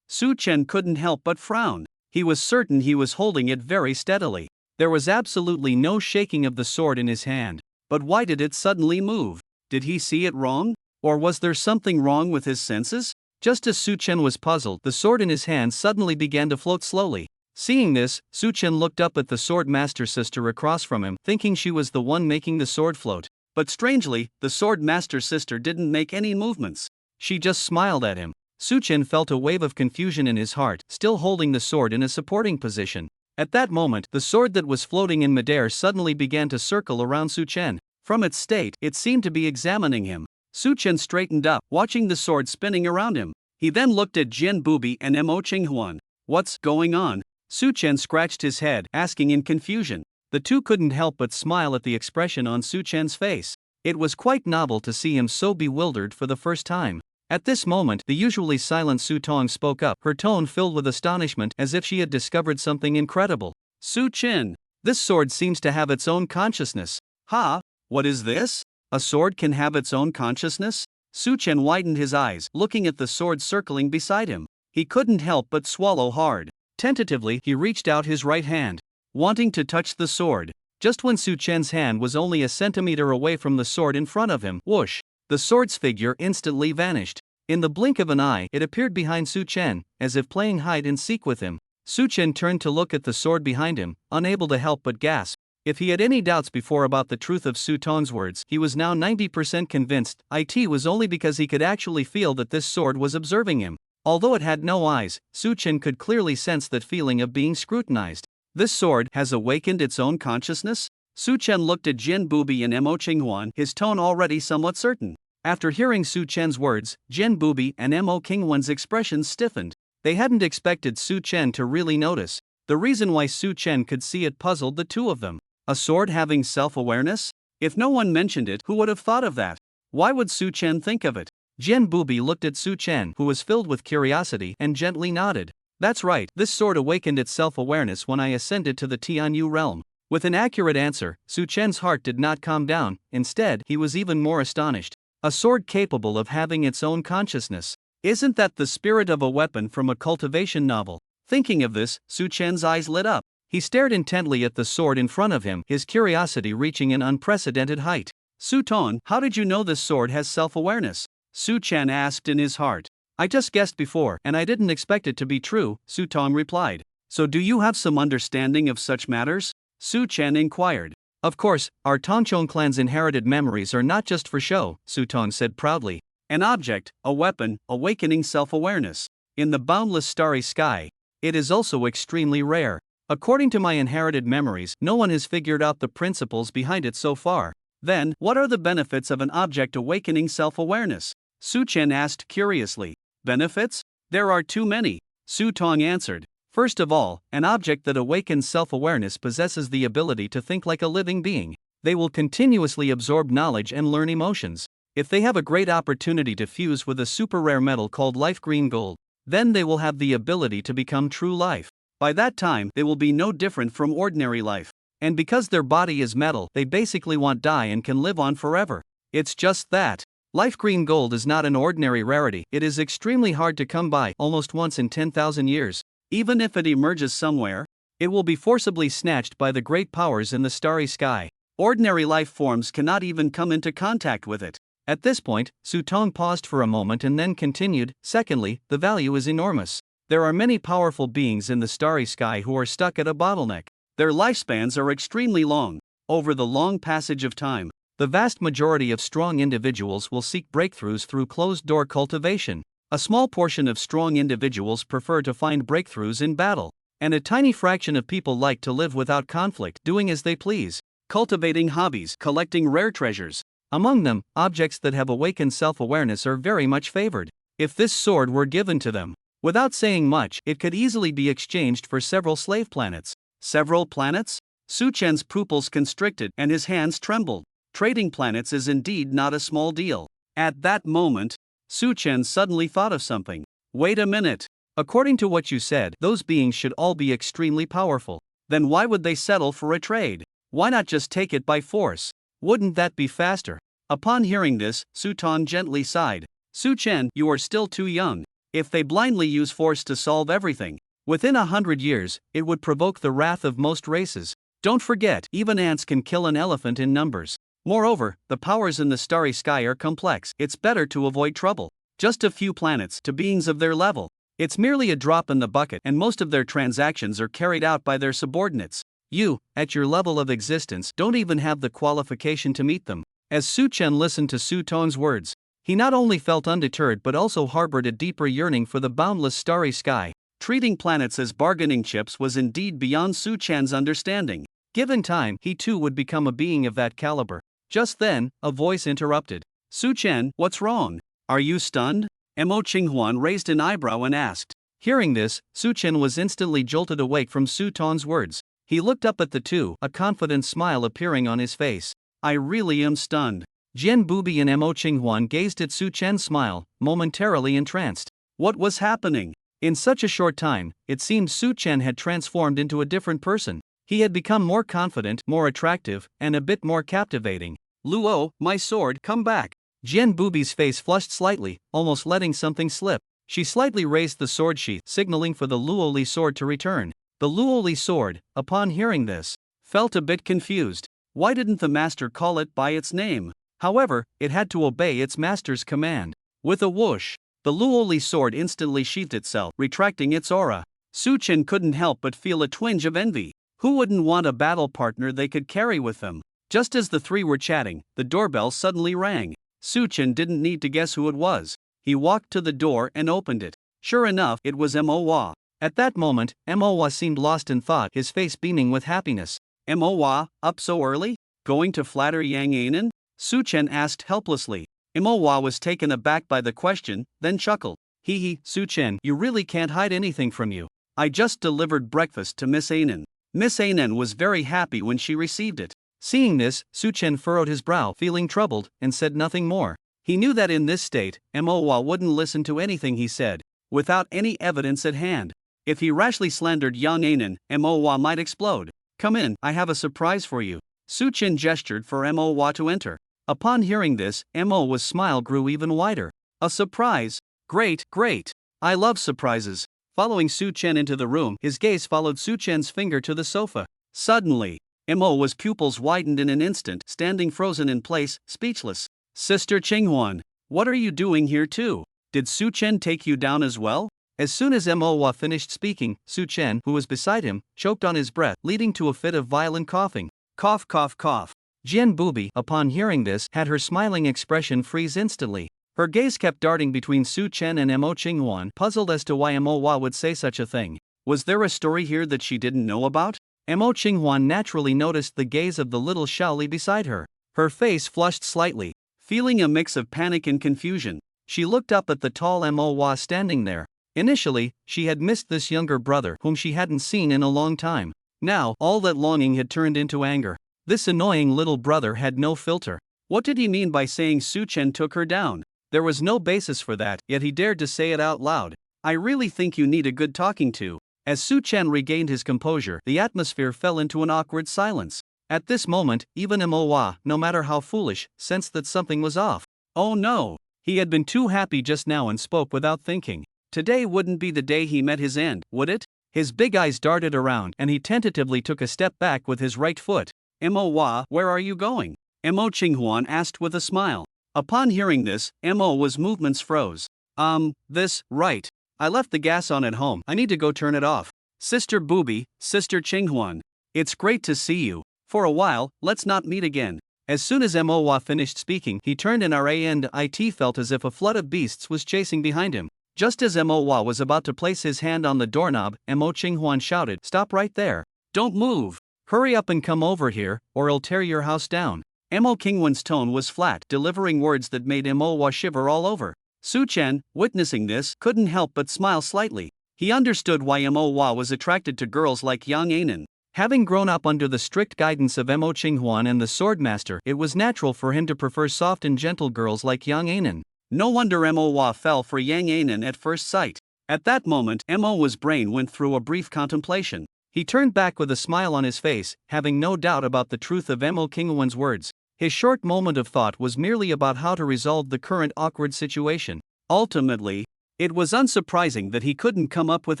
Su Chen couldn't help but frown. He was certain he was holding it very steadily. There was absolutely no shaking of the sword in his hand. But why did it suddenly move? Did he see it wrong? Or was there something wrong with his senses? Just as Su Chen was puzzled, the sword in his hand suddenly began to float slowly. Seeing this, Su Chen looked up at the sword master's sister across from him, thinking she was the one making the sword float. But strangely, the sword master's sister didn't make any movements. She just smiled at him. Su Chen felt a wave of confusion in his heart, still holding the sword in a supporting position. At that moment, the sword that was floating in midair suddenly began to circle around Su Chen. From its state, it seemed to be examining him. Su Chen straightened up, watching the sword spinning around him. He then looked at Jian Bubi and Mo Qinghuan. "What's going on?" Su Chen scratched his head, asking in confusion. The two couldn't help but smile at the expression on Su Chen's face. It was quite novel to see him so bewildered for the first time. At this moment, the usually silent Su Tong spoke up, her tone filled with astonishment as if she had discovered something incredible. "Su Chen, this sword seems to have its own consciousness." "Ha? What is this? A sword can have its own consciousness?" Su Chen widened his eyes, looking at the sword circling beside him. He couldn't help but swallow hard. Tentatively, he reached out his right hand, wanting to touch the sword. Just when Su Chen's hand was only a centimeter away from the sword in front of him, whoosh! The sword's figure instantly vanished. In the blink of an eye, it appeared behind Su Chen, as if playing hide and seek with him. Su Chen turned to look at the sword behind him, unable to help but gasp. If he had any doubts before about the truth of Su Tong's words, he was now 90% convinced. It was only because he could actually feel that this sword was observing him. Although it had no eyes, Su Chen could clearly sense that feeling of being scrutinized. This sword has awakened its own consciousness? Su Chen looked at Jian Bubi and Mo Qinghuan, his tone already somewhat certain. After hearing Su Chen's words, Jian Bubi and Mo Qinghuan's expressions stiffened. They hadn't expected Su Chen to really notice. The reason why Su Chen could see it puzzled the two of them. A sword having self-awareness? If no one mentioned it, who would have thought of that? Why would Su Chen think of it? Jian Bubi looked at Su Chen, who was filled with curiosity, and gently nodded. "That's right, this sword awakened its self-awareness when I ascended to the Tianyu realm." With an accurate answer, Su Chen's heart did not calm down. Instead, he was even more astonished. A sword capable of having its own consciousness. Isn't that the spirit of a weapon from a cultivation novel? Thinking of this, Su Chen's eyes lit up. He stared intently at the sword in front of him, his curiosity reaching an unprecedented height. "Su Tong, how did you know this sword has self-awareness?" Su Chen asked in his heart. "I just guessed before, and I didn't expect it to be true," Su Tong replied. "So do you have some understanding of such matters?" Su Chen inquired. "Of course, our Tongchong clan's inherited memories are not just for show," Su Tong said proudly. "An object, a weapon, awakening self-awareness. In the boundless starry sky. It is also extremely rare. According to my inherited memories, no one has figured out the principles behind it so far." "Then, what are the benefits of an object awakening self-awareness?" Su Chen asked curiously. "Benefits? There are too many," Su Tong answered. "First of all, an object that awakens self-awareness possesses the ability to think like a living being. They will continuously absorb knowledge and learn emotions. If they have a great opportunity to fuse with a super rare metal called life green gold, then they will have the ability to become true life. By that time, they will be no different from ordinary life. And because their body is metal, they basically won't die and can live on forever. It's just that. Life green gold is not an ordinary rarity, it is extremely hard to come by, almost once in 10,000 years. Even if it emerges somewhere, it will be forcibly snatched by the great powers in the starry sky. Ordinary life forms cannot even come into contact with it." At this point, Su Tong paused for a moment and then continued. "Secondly, the value is enormous. There are many powerful beings in the starry sky who are stuck at a bottleneck. Their lifespans are extremely long. Over the long passage of time, the vast majority of strong individuals will seek breakthroughs through closed-door cultivation. A small portion of strong individuals prefer to find breakthroughs in battle. And a tiny fraction of people like to live without conflict, doing as they please. Cultivating hobbies, collecting rare treasures. Among them, objects that have awakened self-awareness are very much favored. If this sword were given to them, without saying much, it could easily be exchanged for several slave planets. Several planets? Su Chen's pupils constricted and his hands trembled. Trading planets is indeed not a small deal. At that moment, Su Chen suddenly thought of something. Wait a minute. According to what you said, those beings should all be extremely powerful. Then why would they settle for a trade? Why not just take it by force? Wouldn't that be faster? Upon hearing this, Su Tan gently sighed. Su Chen, you are still too young. If they blindly use force to solve everything, within 100 years, it would provoke the wrath of most races. Don't forget, even ants can kill an elephant in numbers. Moreover, the powers in the starry sky are complex. It's better to avoid trouble. Just a few planets to beings of their level. It's merely a drop in the bucket, and most of their transactions are carried out by their subordinates. You, at your level of existence, don't even have the qualification to meet them. As Su Chen listened to Su Tong's words, he not only felt undeterred but also harbored a deeper yearning for the boundless starry sky. Treating planets as bargaining chips was indeed beyond Su Chen's understanding. Given time, he too would become a being of that caliber. Just then, a voice interrupted. Su Chen, what's wrong? Are you stunned? Mo Qinghuan raised an eyebrow and asked. Hearing this, Su Chen was instantly jolted awake from Su Tong's words. He looked up at the two, a confident smile appearing on his face. I really am stunned. Jian Bubi and Mo Qinghuan gazed at Su Chen's smile, momentarily entranced. What was happening? In such a short time, it seemed Su Chen had transformed into a different person. He had become more confident, more attractive, and a bit more captivating. Luo, my sword, come back. Jian Bubi's face flushed slightly, almost letting something slip. She slightly raised the sword sheath, signaling for the Luoli sword to return. The Luoli sword, upon hearing this, felt a bit confused. Why didn't the master call it by its name? However, it had to obey its master's command. With a whoosh, the Luoli sword instantly sheathed itself, retracting its aura. Su Chen couldn't help but feel a twinge of envy. Who wouldn't want a battle partner they could carry with them? Just as the three were chatting, the doorbell suddenly rang. Su Chen didn't need to guess who it was. He walked to the door and opened it. Sure enough, it was Mo Hua. At that moment, Mo Hua seemed lost in thought, his face beaming with happiness. Mo Hua, up so early? Going to flatter Yang Ainen? Su Chen asked helplessly. Mo Hua was taken aback by the question, then chuckled. Hee hee, Su Chen, you really can't hide anything from you. I just delivered breakfast to Miss Ainen. Miss Ainen was very happy when she received it. Seeing this, Su Chen furrowed his brow, feeling troubled, and said nothing more. He knew that in this state, Mo Hua wouldn't listen to anything he said, without any evidence at hand. If he rashly slandered Yang Ainen, Mo Hua might explode. Come in, I have a surprise for you. Su Chen gestured for Mo Hua to enter. Upon hearing this, Mo Hua's smile grew even wider. A surprise? Great, great. I love surprises. Following Su Chen into the room, his gaze followed Su Chen's finger to the sofa. Suddenly, Mo Hua's pupils widened in an instant, standing frozen in place, speechless. Sister Qinghuan, what are you doing here too? Did Su Chen take you down as well? As soon as Mo Hua finished speaking, Su Chen, who was beside him, choked on his breath, leading to a fit of violent coughing. Cough, cough, cough. Jian Bubi, upon hearing this, had her smiling expression freeze instantly. Her gaze kept darting between Su Chen and Mo Qinghuan, puzzled as to why Mo Hua would say such a thing. Was there a story here that she didn't know about? Mo Qinghuan naturally noticed the gaze of the little Shaoli beside her. Her face flushed slightly. Feeling a mix of panic and confusion, she looked up at the tall Mo Hua standing there. Initially, she had missed this younger brother whom she hadn't seen in a long time. Now, all that longing had turned into anger. This annoying little brother had no filter. What did he mean by saying Su Chen took her down? There was no basis for that, yet he dared to say it out loud. I really think you need a good talking to. As Su Chen regained his composure, the atmosphere fell into an awkward silence. At this moment, even Mo Hua, no matter how foolish, sensed that something was off. Oh no! He had been too happy just now and spoke without thinking. Today wouldn't be the day he met his end, would it? His big eyes darted around and he tentatively took a step back with his right foot. Mo Hua, where are you going? Mo Qinghuan asked with a smile. Upon hearing this, Mo Hua's movements froze. Right. I left the gas on at home, I need to go turn it off. Sister Bubi, Sister Qinghuan. It's great to see you. For a while, let's not meet again. As soon as Manhwa finished speaking, he turned and it felt as if a flood of beasts was chasing behind him. Just as Manhwa was about to place his hand on the doorknob, Mo Qinghuan shouted, "Stop right there. Don't move. Hurry up and come over here, or I'll tear your house down." Mo Qinghuan's tone was flat, delivering words that made Manhwa shiver all over. Su Chen, witnessing this, couldn't help but smile slightly. He understood why Manhwa was attracted to girls like Yang Anan. Having grown up under the strict guidance of Mo Qinghuan and the Swordmaster, it was natural for him to prefer soft and gentle girls like Yang Anan. No wonder Manhwa fell for Yang Anan at first sight. At that moment, Mo's brain went through a brief contemplation. He turned back with a smile on his face, having no doubt about the truth of Mo Qinghuan's words. His short moment of thought was merely about how to resolve the current awkward situation. Ultimately, it was unsurprising that he couldn't come up with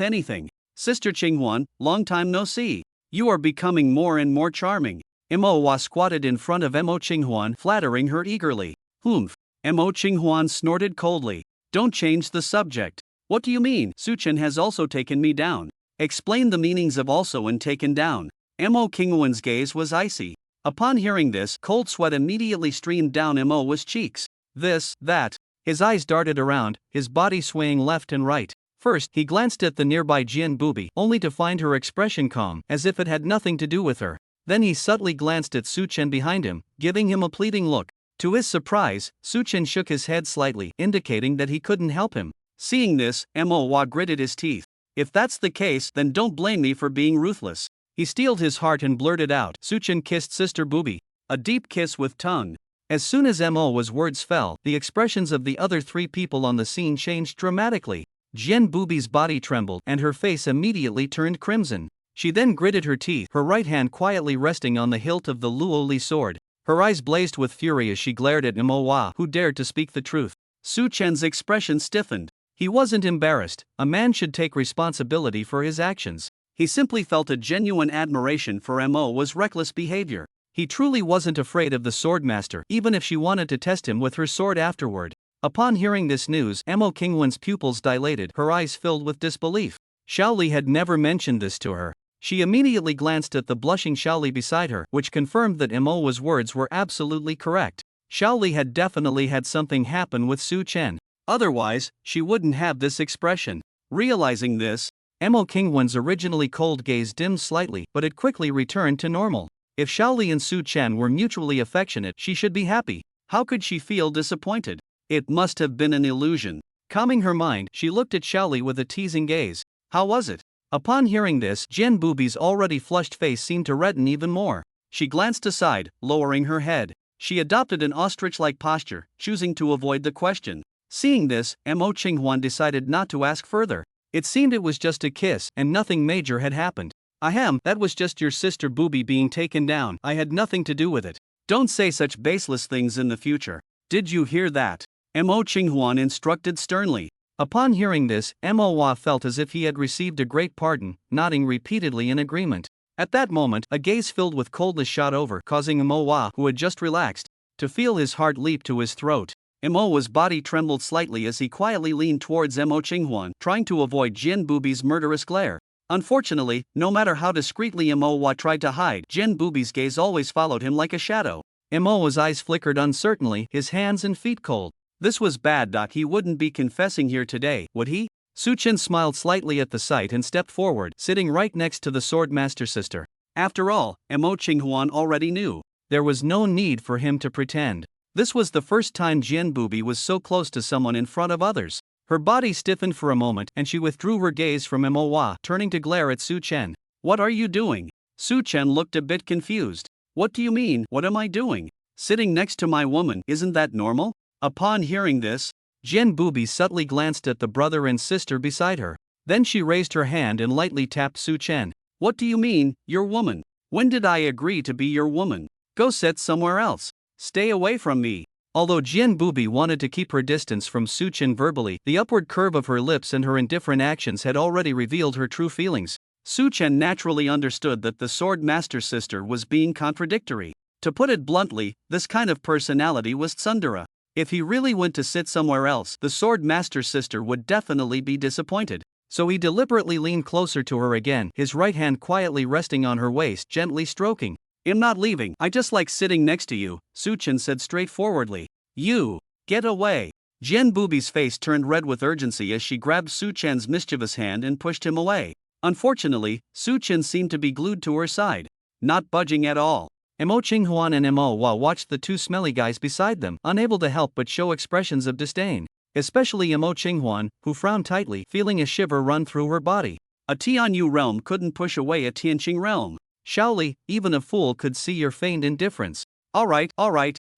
anything. "Sister Qinghuan, long time no see. You are becoming more and more charming." Manhwa squatted in front of Mo Qinghuan, flattering her eagerly. "Humph." Mo Qinghuan snorted coldly. "Don't change the subject." "What do you mean? Su Chen has also taken me down." "Explain the meanings of also and taken down." Mo Qinghuan's gaze was icy. Upon hearing this, cold sweat immediately streamed down Mo's cheeks. This, that. His eyes darted around, his body swaying left and right. First, he glanced at the nearby Jian Bubi, only to find her expression calm, as if it had nothing to do with her. Then he subtly glanced at Su Chen behind him, giving him a pleading look. To his surprise, Su Chen shook his head slightly, indicating that he couldn't help him. Seeing this, Manhwa gritted his teeth. "If that's the case, then don't blame me for being ruthless." He steeled his heart and blurted out, "Su Chen kissed Sister Bubi." A deep kiss with tongue. As soon as Mo's words fell, the expressions of the other three people on the scene changed dramatically. Jian Bubi's body trembled, and her face immediately turned crimson. She then gritted her teeth, her right hand quietly resting on the hilt of the Luoli sword. Her eyes blazed with fury as she glared at Manhwa, who dared to speak the truth. Su Chen's expression stiffened. He wasn't embarrassed. A man should take responsibility for his actions. He simply felt a genuine admiration for Mo's reckless behavior. He truly wasn't afraid of the Swordmaster, even if she wanted to test him with her sword afterward. Upon hearing this news, Mo Qinghuan's pupils dilated, her eyes filled with disbelief. Xiaoli had never mentioned this to her. She immediately glanced at the blushing Xiaoli beside her, which confirmed that Mo's words were absolutely correct. Xiaoli had definitely had something happen with Su Chen. Otherwise, she wouldn't have this expression. Realizing this, Mo Qinghuan's originally cold gaze dimmed slightly, but it quickly returned to normal. If Xiaoli and Su Chen were mutually affectionate, she should be happy. How could she feel disappointed? It must have been an illusion. Calming her mind, she looked at Xiaoli with a teasing gaze. "How was it?" Upon hearing this, Jian Bubi's already flushed face seemed to redden even more. She glanced aside, lowering her head. She adopted an ostrich-like posture, choosing to avoid the question. Seeing this, Mo Qinghuan decided not to ask further. It seemed it was just a kiss, and nothing major had happened. "Ahem, that was just your sister Bubi being taken down. I had nothing to do with it. Don't say such baseless things in the future. Did you hear that?" Mo Qinghuan instructed sternly. Upon hearing this, Manhwa felt as if he had received a great pardon, nodding repeatedly in agreement. At that moment, a gaze filled with coldness shot over, causing Manhwa, who had just relaxed, to feel his heart leap to his throat. Manhwa's body trembled slightly as he quietly leaned towards Mo Qinghuan, trying to avoid Jian Bubi's murderous glare. Unfortunately, no matter how discreetly Manhwa tried to hide, Jian Bubi's gaze always followed him like a shadow. Manhwa's eyes flickered uncertainly, his hands and feet cold. This was bad. He wouldn't be confessing here today, would he? Su Chen smiled slightly at the sight and stepped forward, sitting right next to the Swordmaster sister. After all, Mo Qinghuan already knew. There was no need for him to pretend. This was the first time Jian Bubi was so close to someone in front of others. Her body stiffened for a moment and she withdrew her gaze from Manhwa, turning to glare at Su Chen. "What are you doing?" Su Chen looked a bit confused. "What do you mean, what am I doing? Sitting next to my woman, isn't that normal?" Upon hearing this, Jian Bubi subtly glanced at the brother and sister beside her. Then she raised her hand and lightly tapped Su Chen. "What do you mean, your woman? When did I agree to be your woman? Go sit somewhere else. Stay away from me." Although Jian Bubi wanted to keep her distance from Su Chen verbally, the upward curve of her lips and her indifferent actions had already revealed her true feelings. Su Chen naturally understood that the Sword Master's sister was being contradictory. To put it bluntly, this kind of personality was tsundere. If he really went to sit somewhere else, the Sword Master's sister would definitely be disappointed. So he deliberately leaned closer to her again, his right hand quietly resting on her waist, gently stroking. I'm not leaving, I just like sitting next to you, Suchin said straightforwardly. You. Get away. Jian Bubi's face turned red with urgency as she grabbed Suchen's mischievous hand and pushed him away. Unfortunately, Suchen seemed to be glued to her side, not budging at all. Mo Qinghuan and Mo Hua watched the two smelly guys beside them, unable to help but show expressions of disdain. Especially Mo Qinghuan, who frowned tightly, feeling a shiver run through her body. A Tianyu realm couldn't push away a Tianqing realm. Shaoli, even a fool could see your feigned indifference. Alright.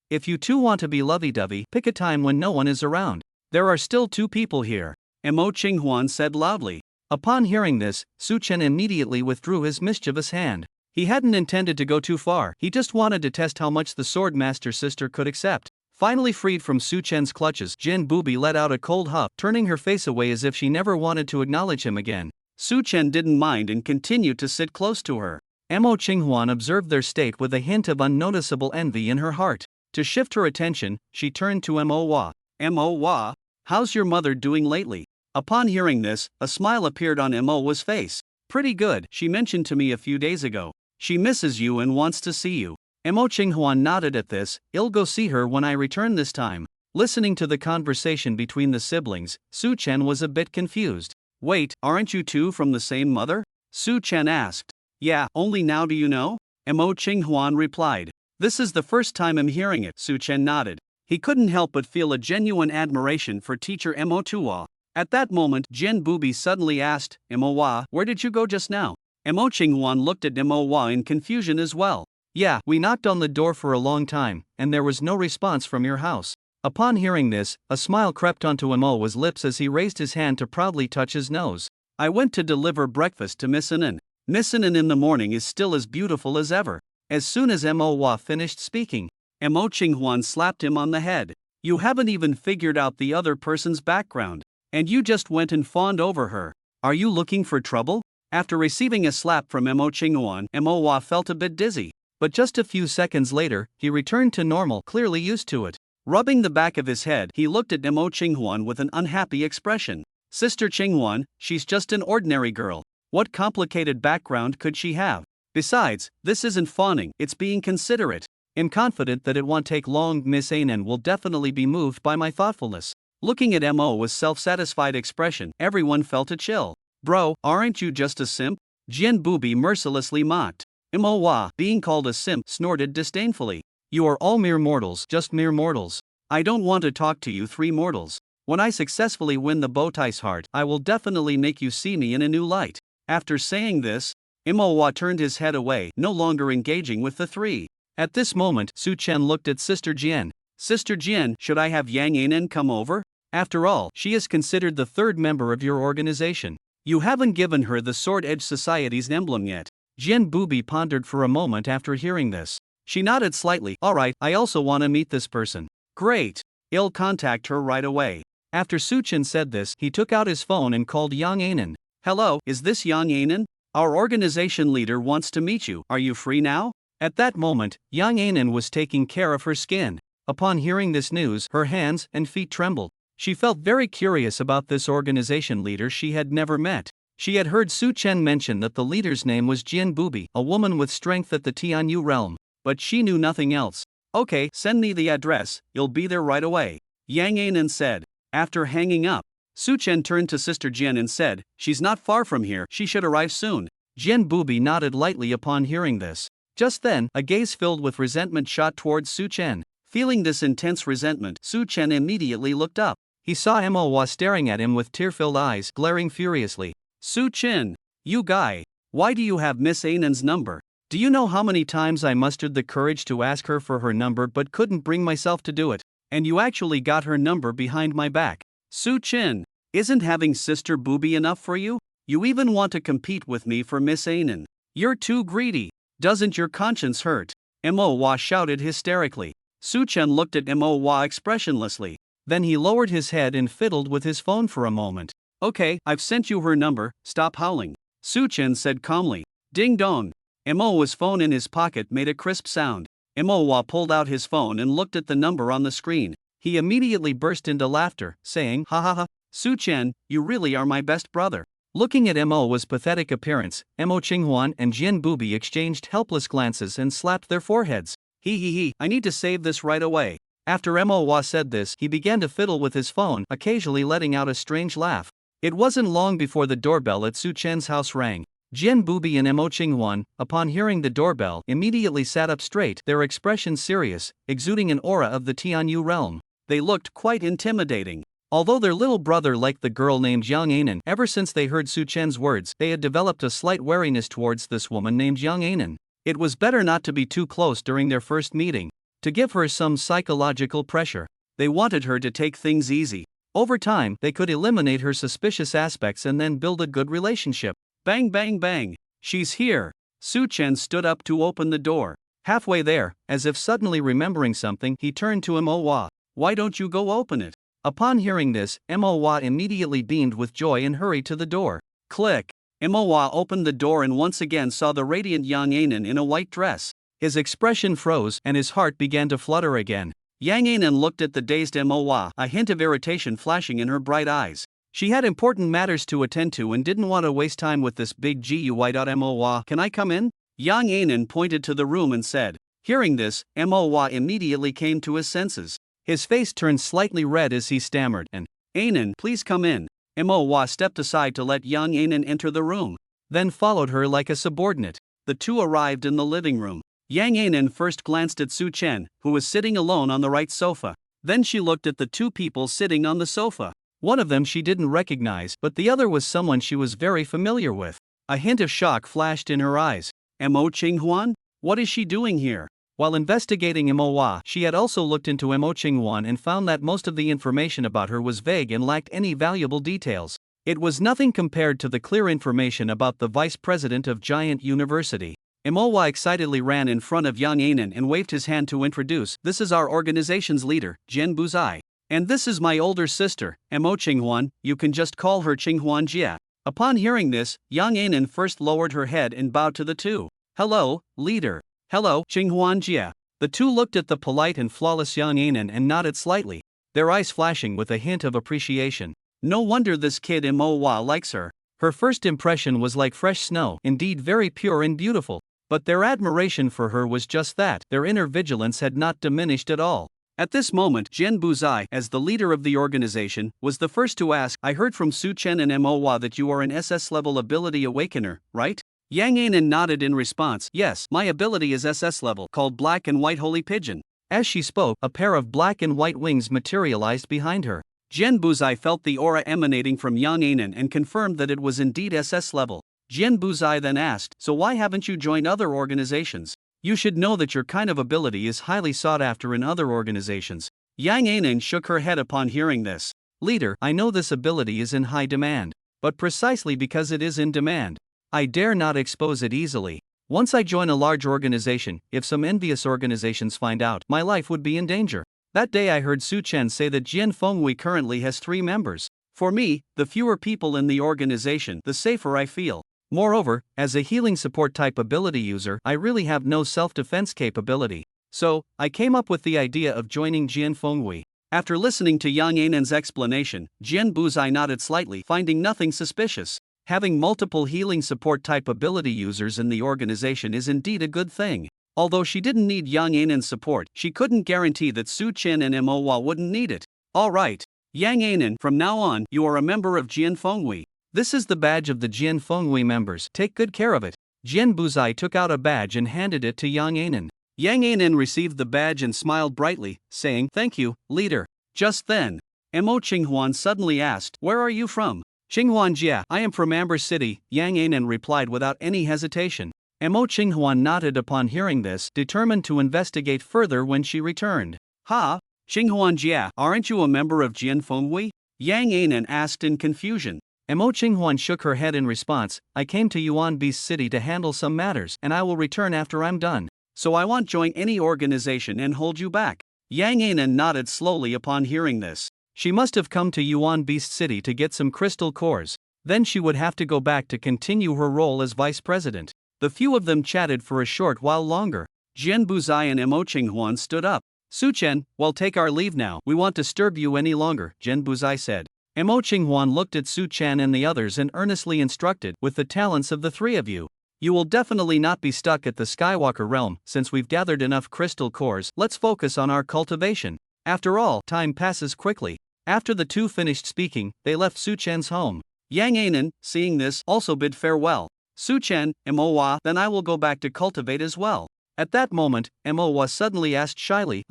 If you two want to be lovey-dovey, pick a time when no one is around. There are still two people here, Mo Qinghuan said loudly. Upon hearing this, Suchen immediately withdrew his mischievous hand. He hadn't intended to go too far, he just wanted to test how much the sword master sister could accept. Finally freed from Suchen's clutches, Jian Bubi let out a cold huff, turning her face away as if she never wanted to acknowledge him again. Suchen didn't mind and continued to sit close to her. Mo Qinghuan observed their state with a hint of unnoticeable envy in her heart. To shift her attention, she turned to Mo Hua. Mo Hua, how's your mother doing lately? Upon hearing this, a smile appeared on Mo Hua's face. Pretty good, she mentioned to me a few days ago. She misses you and wants to see you. Mo Qinghuan nodded at this. I'll go see her when I return this time. Listening to the conversation between the siblings, Su Chen was a bit confused. Wait, aren't you two from the same mother? Su Chen asked. Yeah, only now do you know? Mo Qinghuan replied. This is the first time I'm hearing it, Su Chen nodded. He couldn't help but feel a genuine admiration for teacher Mo Tua. At that moment, Jian Bubi suddenly asked, Mo Hua, where did you go just now? Mo Qinghuan looked at Mo Hua in confusion as well. Yeah, we knocked on the door for a long time, and there was no response from your house. Upon hearing this, a smile crept onto Mo Hua's lips as he raised his hand to proudly touch his nose. I went to deliver breakfast to Miss Anan. Miss Anan in the morning is still as beautiful as ever. As soon as Mo Hua finished speaking, Mo Qinghuan slapped him on the head. You haven't even figured out the other person's background, and you just went and fawned over her. Are you looking for trouble? After receiving a slap from Mo Qinghuan, Mo Hua felt a bit dizzy. But just a few seconds later, he returned to normal, clearly used to it. Rubbing the back of his head, he looked at Mo Qinghuan with an unhappy expression. Sister Qinghuan, she's just an ordinary girl. What complicated background could she have? Besides, this isn't fawning, it's being considerate. I'm confident that it won't take long. Miss Anan will definitely be moved by my thoughtfulness. Looking at Mo with self-satisfied expression, everyone felt a chill. Bro, aren't you just a simp? Jian Bubi mercilessly mocked. Mo Hua, being called a simp, snorted disdainfully. You are all mere mortals, just mere mortals. I don't want to talk to you three mortals. When I successfully win the Bowtie's heart, I will definitely make you see me in a new light. After saying this, Mo Hua turned his head away, no longer engaging with the three. At this moment, Su Chen looked at Sister Jian. Sister Jian, should I have Yang Anan come over? After all, she is considered the third member of your organization. You haven't given her the Sword Edge Society's emblem yet. Jian Bubi pondered for a moment after hearing this. She nodded slightly. Alright, I also want to meet this person. Great. I'll contact her right away. After Su Chen said this, he took out his phone and called Yang Anan. Hello, is this Yang Anan? Our organization leader wants to meet you. Are you free now? At that moment, Yang Anan was taking care of her skin. Upon hearing this news, her hands and feet trembled. She felt very curious about this organization leader she had never met. She had heard Su Chen mention that the leader's name was Jian Bubi, a woman with strength at the Tianyu realm, but she knew nothing else. Okay, send me the address, you'll be there right away, Yang Anan said. After hanging up, Su Chen turned to Sister Jian and said, she's not far from here, she should arrive soon. Jian Bubi nodded lightly upon hearing this. Just then, a gaze filled with resentment shot towards Su Chen. Feeling this intense resentment, Su Chen immediately looked up. He saw Mo Hua staring at him with tear-filled eyes, glaring furiously. Su Chen, you guy, why do you have Miss Anan's number? Do you know how many times I mustered the courage to ask her for her number but couldn't bring myself to do it? And you actually got her number behind my back. Su Chen, isn't having Sister Bubi enough for you? You even want to compete with me for Miss Anan. You're too greedy. Doesn't your conscience hurt? Mo Hua shouted hysterically. Su Chen looked at Mo Hua expressionlessly. Then he lowered his head and fiddled with his phone for a moment. Okay, I've sent you her number, stop howling. Su Chen said calmly. Ding dong. Mo Hua's phone in his pocket made a crisp sound. Mo Hua pulled out his phone and looked at the number on the screen. He immediately burst into laughter, saying, ha ha ha, Su Chen, you really are my best brother. Looking at Mo's pathetic appearance, Mo Qinghwan and Jian Bubi exchanged helpless glances and slapped their foreheads. He, I need to save this right away. After Mo said this, he began to fiddle with his phone, occasionally letting out a strange laugh. It wasn't long before the doorbell at Su Chen's house rang. Jian Bubi and Mo Qinghwan, upon hearing the doorbell, immediately sat up straight, their expressions serious, exuding an aura of the Tianyu realm. They looked quite intimidating. Although their little brother liked the girl named Yang Anan, ever since they heard Su Chen's words, they had developed a slight wariness towards this woman named Yang Anan. It was better not to be too close during their first meeting, to give her some psychological pressure. They wanted her to take things easy. Over time, they could eliminate her suspicious aspects and then build a good relationship. Bang bang bang. She's here. Su Chen stood up to open the door. Halfway there, as if suddenly remembering something, he turned to Mo. Why don't you go open it? Upon hearing this, Mo immediately beamed with joy and hurried to the door. Click. Mo opened the door and once again saw the radiant Yang Anan in a white dress. His expression froze and his heart began to flutter again. Yang Anan looked at the dazed Mo, a hint of irritation flashing in her bright eyes. She had important matters to attend to and didn't want to waste time with this big GUI. Mo, can I come in? Yang Anan pointed to the room and said. Hearing this, Mo immediately came to his senses. His face turned slightly red as he stammered, and, Anan, please come in. Mo stepped aside to let Yang Anan enter the room, then followed her like a subordinate. The two arrived in the living room. Yang Anan first glanced at Su Chen, who was sitting alone on the right sofa. Then she looked at the two people sitting on the sofa. One of them she didn't recognize, but the other was someone she was very familiar with. A hint of shock flashed in her eyes. Mo Qinghwan? What is she doing here? While investigating Mo, she had also looked into Mo Qinghwan and found that most of the information about her was vague and lacked any valuable details. It was nothing compared to the clear information about the vice president of Giant University. Mo excitedly ran in front of Yang Anan and waved his hand to introduce. This is our organization's leader, Jian Buzai. And this is my older sister, Mo Qinghwan, you can just call her Qinghwan Jia. Upon hearing this, Yang Anan first lowered her head and bowed to the two. Hello, leader. Hello, Qinghwan Jia. The two looked at the polite and flawless Yang Anan and nodded slightly, their eyes flashing with a hint of appreciation. No wonder this kid Mo likes her. Her first impression was like fresh snow, indeed very pure and beautiful. But their admiration for her was just that, their inner vigilance had not diminished at all. At this moment, Jian Buzai, as the leader of the organization, was the first to ask, I heard from Su Chen and Mo that you are an SS-level ability awakener, right? Yang Anan nodded in response. Yes, my ability is SS level, called Black and White Holy Pigeon. As she spoke, a pair of black and white wings materialized behind her. Jian Buzai felt the aura emanating from Yang Anan and confirmed that it was indeed SS level. Jian Buzai then asked, so why haven't you joined other organizations? You should know that your kind of ability is highly sought after in other organizations. Yang Anan shook her head upon hearing this. Leader, I know this ability is in high demand. But precisely because it is in demand, I dare not expose it easily. Once I join a large organization, if some envious organizations find out, my life would be in danger. That day I heard Su Chen say that Jian Fenghui currently has 3 members. For me, the fewer people in the organization, the safer I feel. Moreover, as a healing support type ability user, I really have no self-defense capability. So, I came up with the idea of joining Jian Fenghui. After listening to Yang Anan's explanation, Jian Buzai nodded slightly, finding nothing suspicious. Having multiple healing support type ability users in the organization is indeed a good thing. Although she didn't need Yang Anan's support, she couldn't guarantee that Su Chen and Mo wouldn't need it. Alright, Yang Anan, from now on, you are a member of Jian Fenghui. This is the badge of the Jian Fenghui members, take good care of it. Jian Buzai took out a badge and handed it to Yang Anan. Yang Anan received the badge and smiled brightly, saying, Thank you, leader. Just then, Mo Qinghwan suddenly asked, Where are you from? Qinghwan Jia, I am from Amber City, Yang Anan replied without any hesitation. Mo Qinghwan nodded upon hearing this, determined to investigate further when she returned. Ha? Qinghwan Jia, aren't you a member of Jian Fenghui? Yang Anan asked in confusion. Mo Qinghwan shook her head in response, I came to Yuan Beast City to handle some matters, and I will return after I'm done. So I won't join any organization and hold you back. Yang Anan nodded slowly upon hearing this. She must have come to Yuan Beast City to get some crystal cores. Then she would have to go back to continue her role as vice president. The few of them chatted for a short while longer. Jian Buzai and Mo Qinghwan stood up. Su Chen, we'll take our leave now. We won't disturb you any longer, Jian Buzai said. Mo Qinghuan looked at Su Chan and the others and earnestly instructed, with the talents of the three of you, you will definitely not be stuck at the Skywalker realm. Since we've gathered enough crystal cores, let's focus on our cultivation. After all, time passes quickly. After the two finished speaking, they left Su Chan's home. Yang Anan, seeing this, also bid farewell. Su Chen, Mowa, then I will go back to cultivate as well. At that moment, Mowa suddenly asked shyly,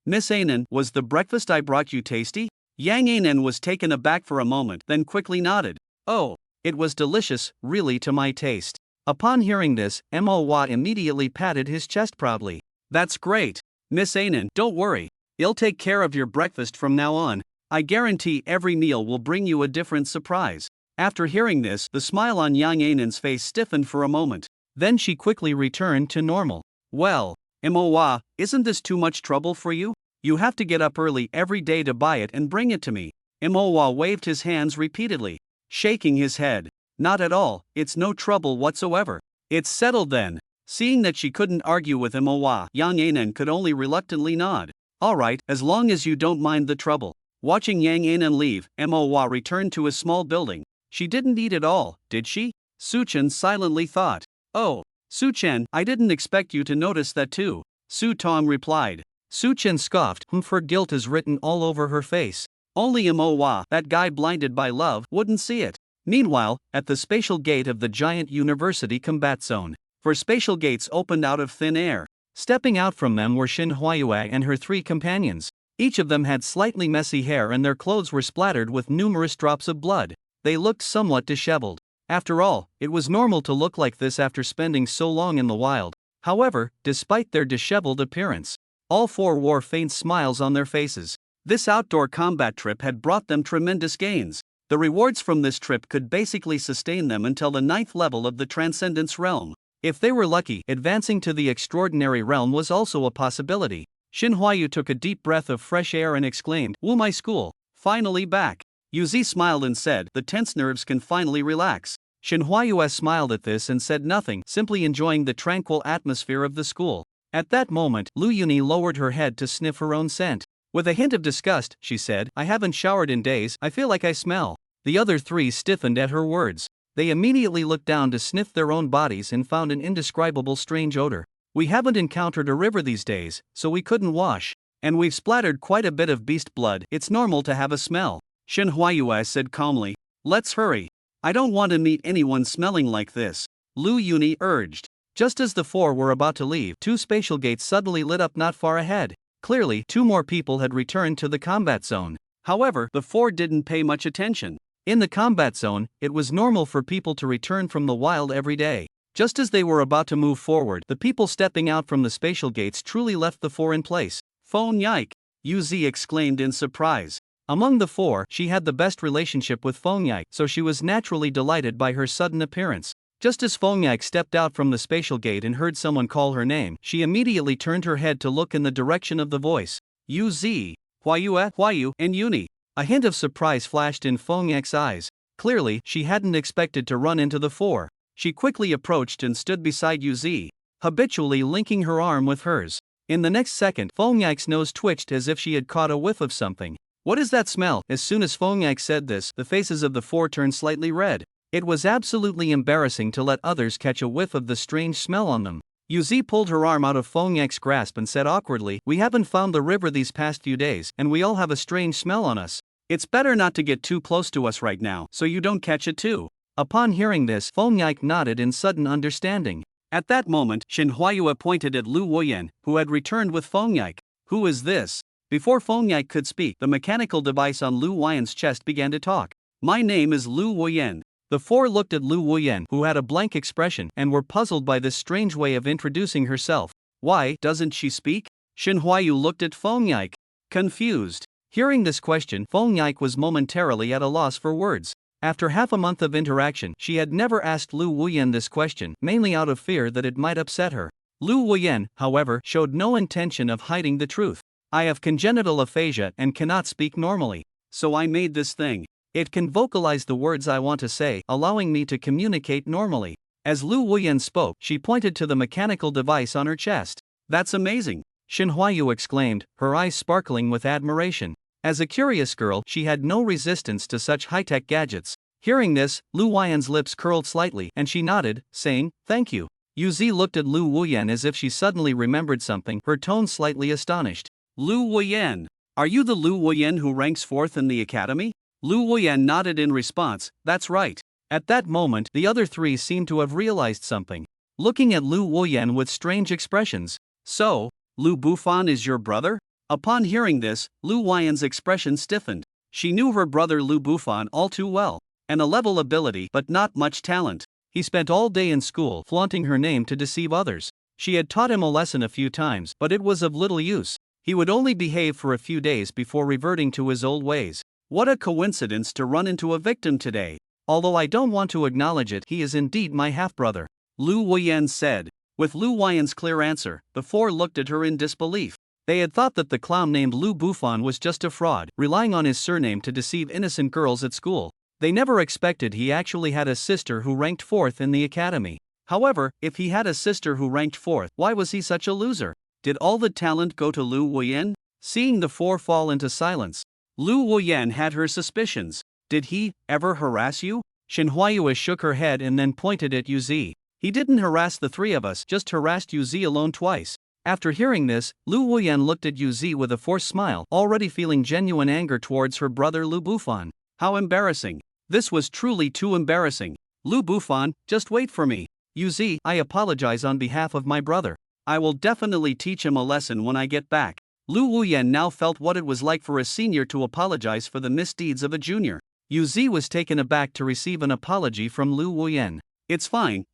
Miss Anan, was the breakfast I brought you tasty? Yang Anan was taken aback for a moment, then quickly nodded. Oh, it was delicious, really to my taste. Upon hearing this, Mowa immediately patted his chest proudly. That's great. Miss Anan, don't worry. I'll take care of your breakfast from now on. I guarantee every meal will bring you a different surprise. After hearing this, the smile on Yang Anan's face stiffened for a moment. Then she quickly returned to normal. Well, Mowa, isn't this too much trouble for you? You have to get up early every day to buy it and bring it to me. Mowa waved his hands repeatedly, shaking his head. Not at all, it's no trouble whatsoever. It's settled then. Seeing that she couldn't argue with Mowa, Yang Anan could only reluctantly nod. Alright, as long as you don't mind the trouble. Watching Yang Anan leave, Mowa returned to his small building. She didn't eat at all, did she? Su Chen silently thought. Oh, Su Chen, I didn't expect you to notice that too. Su Tong replied. Su Chen scoffed, for guilt is written all over her face. Only Mowa, that guy blinded by love, wouldn't see it. Meanwhile, at the spatial gate of the giant university combat zone, 4 spatial gates opened out of thin air. Stepping out from them were Xin Huayue and her 3 companions. Each of them had slightly messy hair and their clothes were splattered with numerous drops of blood. They looked somewhat disheveled. After all, it was normal to look like this after spending so long in the wild. However, despite their disheveled appearance, all 4 wore faint smiles on their faces. This outdoor combat trip had brought them tremendous gains. The rewards from this trip could basically sustain them until the 9th level of the Transcendence realm. If they were lucky, advancing to the extraordinary realm was also a possibility. Xin Huayu took a deep breath of fresh air and exclaimed, "Woo, my school, finally back." Yuzi smiled and said, "The tense nerves can finally relax." Xin Huayu smiled at this and said nothing, simply enjoying the tranquil atmosphere of the school. At that moment, Lu Yuni lowered her head to sniff her own scent. With a hint of disgust, she said, "I haven't showered in days, I feel like I smell." The other 3 stiffened at her words. They immediately looked down to sniff their own bodies and found an indescribable strange odor. "We haven't encountered a river these days, so we couldn't wash. And we've splattered quite a bit of beast blood, it's normal to have a smell." Xin Huayue said calmly. "Let's hurry. I don't want to meet anyone smelling like this," Lu Yuni urged. Just as the 4 were about to leave, 2 spatial gates suddenly lit up not far ahead. Clearly, 2 more people had returned to the combat zone. However, the 4 didn't pay much attention. In the combat zone, it was normal for people to return from the wild every day. Just as they were about to move forward, the people stepping out from the spatial gates truly left the 4 in place. "Phone Yike!" Yuzi exclaimed in surprise. Among the 4, she had the best relationship with Feng Yike, so she was naturally delighted by her sudden appearance. Just as Feng Yike stepped out from the spatial gate and heard someone call her name, she immediately turned her head to look in the direction of the voice. Yuzi, Huayu, and Yuni. A hint of surprise flashed in Feng Yike's eyes. Clearly, she hadn't expected to run into the 4. She quickly approached and stood beside Yuzi, habitually linking her arm with hers. In the next second, Feng Yike's nose twitched as if she had caught a whiff of something. "What is that smell?" As soon as Feng Yike said this, the faces of the 4 turned slightly red. It was absolutely embarrassing to let others catch a whiff of the strange smell on them. Yuzi pulled her arm out of Feng Yike's grasp and said awkwardly, "We haven't found the river these past few days, and we all have a strange smell on us. It's better not to get too close to us right now, so you don't catch it too." Upon hearing this, Feng Yike nodded in sudden understanding. At that moment, Xin Huayue pointed at Lu Woyan, who had returned with Feng Yike. "Who is this?" Before Feng Yike could speak, the mechanical device on Lu Woyan's chest began to talk. "My name is Lu Woyan." The 4 looked at Lu Woyan, who had a blank expression, and were puzzled by this strange way of introducing herself. "Why doesn't she speak?" Xin Huayu looked at Feng Yike, confused. Hearing this question, Feng Yike was momentarily at a loss for words. After half a month of interaction, she had never asked Lu Wuyan this question, mainly out of fear that it might upset her. Lu Wuyan, however, showed no intention of hiding the truth. "I have congenital aphasia and cannot speak normally. So I made this thing. It can vocalize the words I want to say, allowing me to communicate normally." As Lu Wuyan spoke, she pointed to the mechanical device on her chest. "That's amazing!" Xin Huayu exclaimed, her eyes sparkling with admiration. As a curious girl, she had no resistance to such high-tech gadgets. Hearing this, Lu Wuyan's lips curled slightly and she nodded, saying, "Thank you." Yuzi looked at Lu Wuyan as if she suddenly remembered something, her tone slightly astonished. "Lu Wuyan, are you the Lu Wuyan who ranks 4th in the academy?" Lu Wuyan nodded in response, "That's right." At that moment, the other three seemed to have realized something, looking at Lu Wuyan with strange expressions. "So, Lu Bufan is your brother?" Upon hearing this, Lu Wuyan's expression stiffened. She knew her brother Lu Bufan all too well. And a level ability but not much talent. He spent all day in school flaunting her name to deceive others. She had taught him a lesson a few times, but it was of little use. He would only behave for a few days before reverting to his old ways. What a coincidence to run into a victim today. Although I don't want to acknowledge it, he is indeed my half-brother, Lu Wuyan said. With Lu Wuyan's clear answer, the four looked at her in disbelief. They had thought that the clown named Lu Bufan was just a fraud, relying on his surname to deceive innocent girls at school. They never expected he actually had a sister who ranked 4th in the academy. However, if he had a sister who ranked 4th, why was he such a loser? Did all the talent go to Lu Wuyan? Seeing the four fall into silence, Lu Wuyan had her suspicions. Did he ever harass you? Shen Huayue shook her head and then pointed at Yuzi. He didn't harass the three of us, just harassed Yuzi alone twice. After hearing this, Lu Wuyan looked at Yuzi with a forced smile, already feeling genuine anger towards her brother Lu Bufan. How embarrassing. This was truly too embarrassing. Lu Bufan, just wait for me. Yuzi, I apologize on behalf of my brother. I will definitely teach him a lesson when I get back. Lu Wuyan now felt what it was like for a senior to apologize for the misdeeds of a junior. Yuzi was taken aback to receive an apology from Lu Wuyan. It's fine.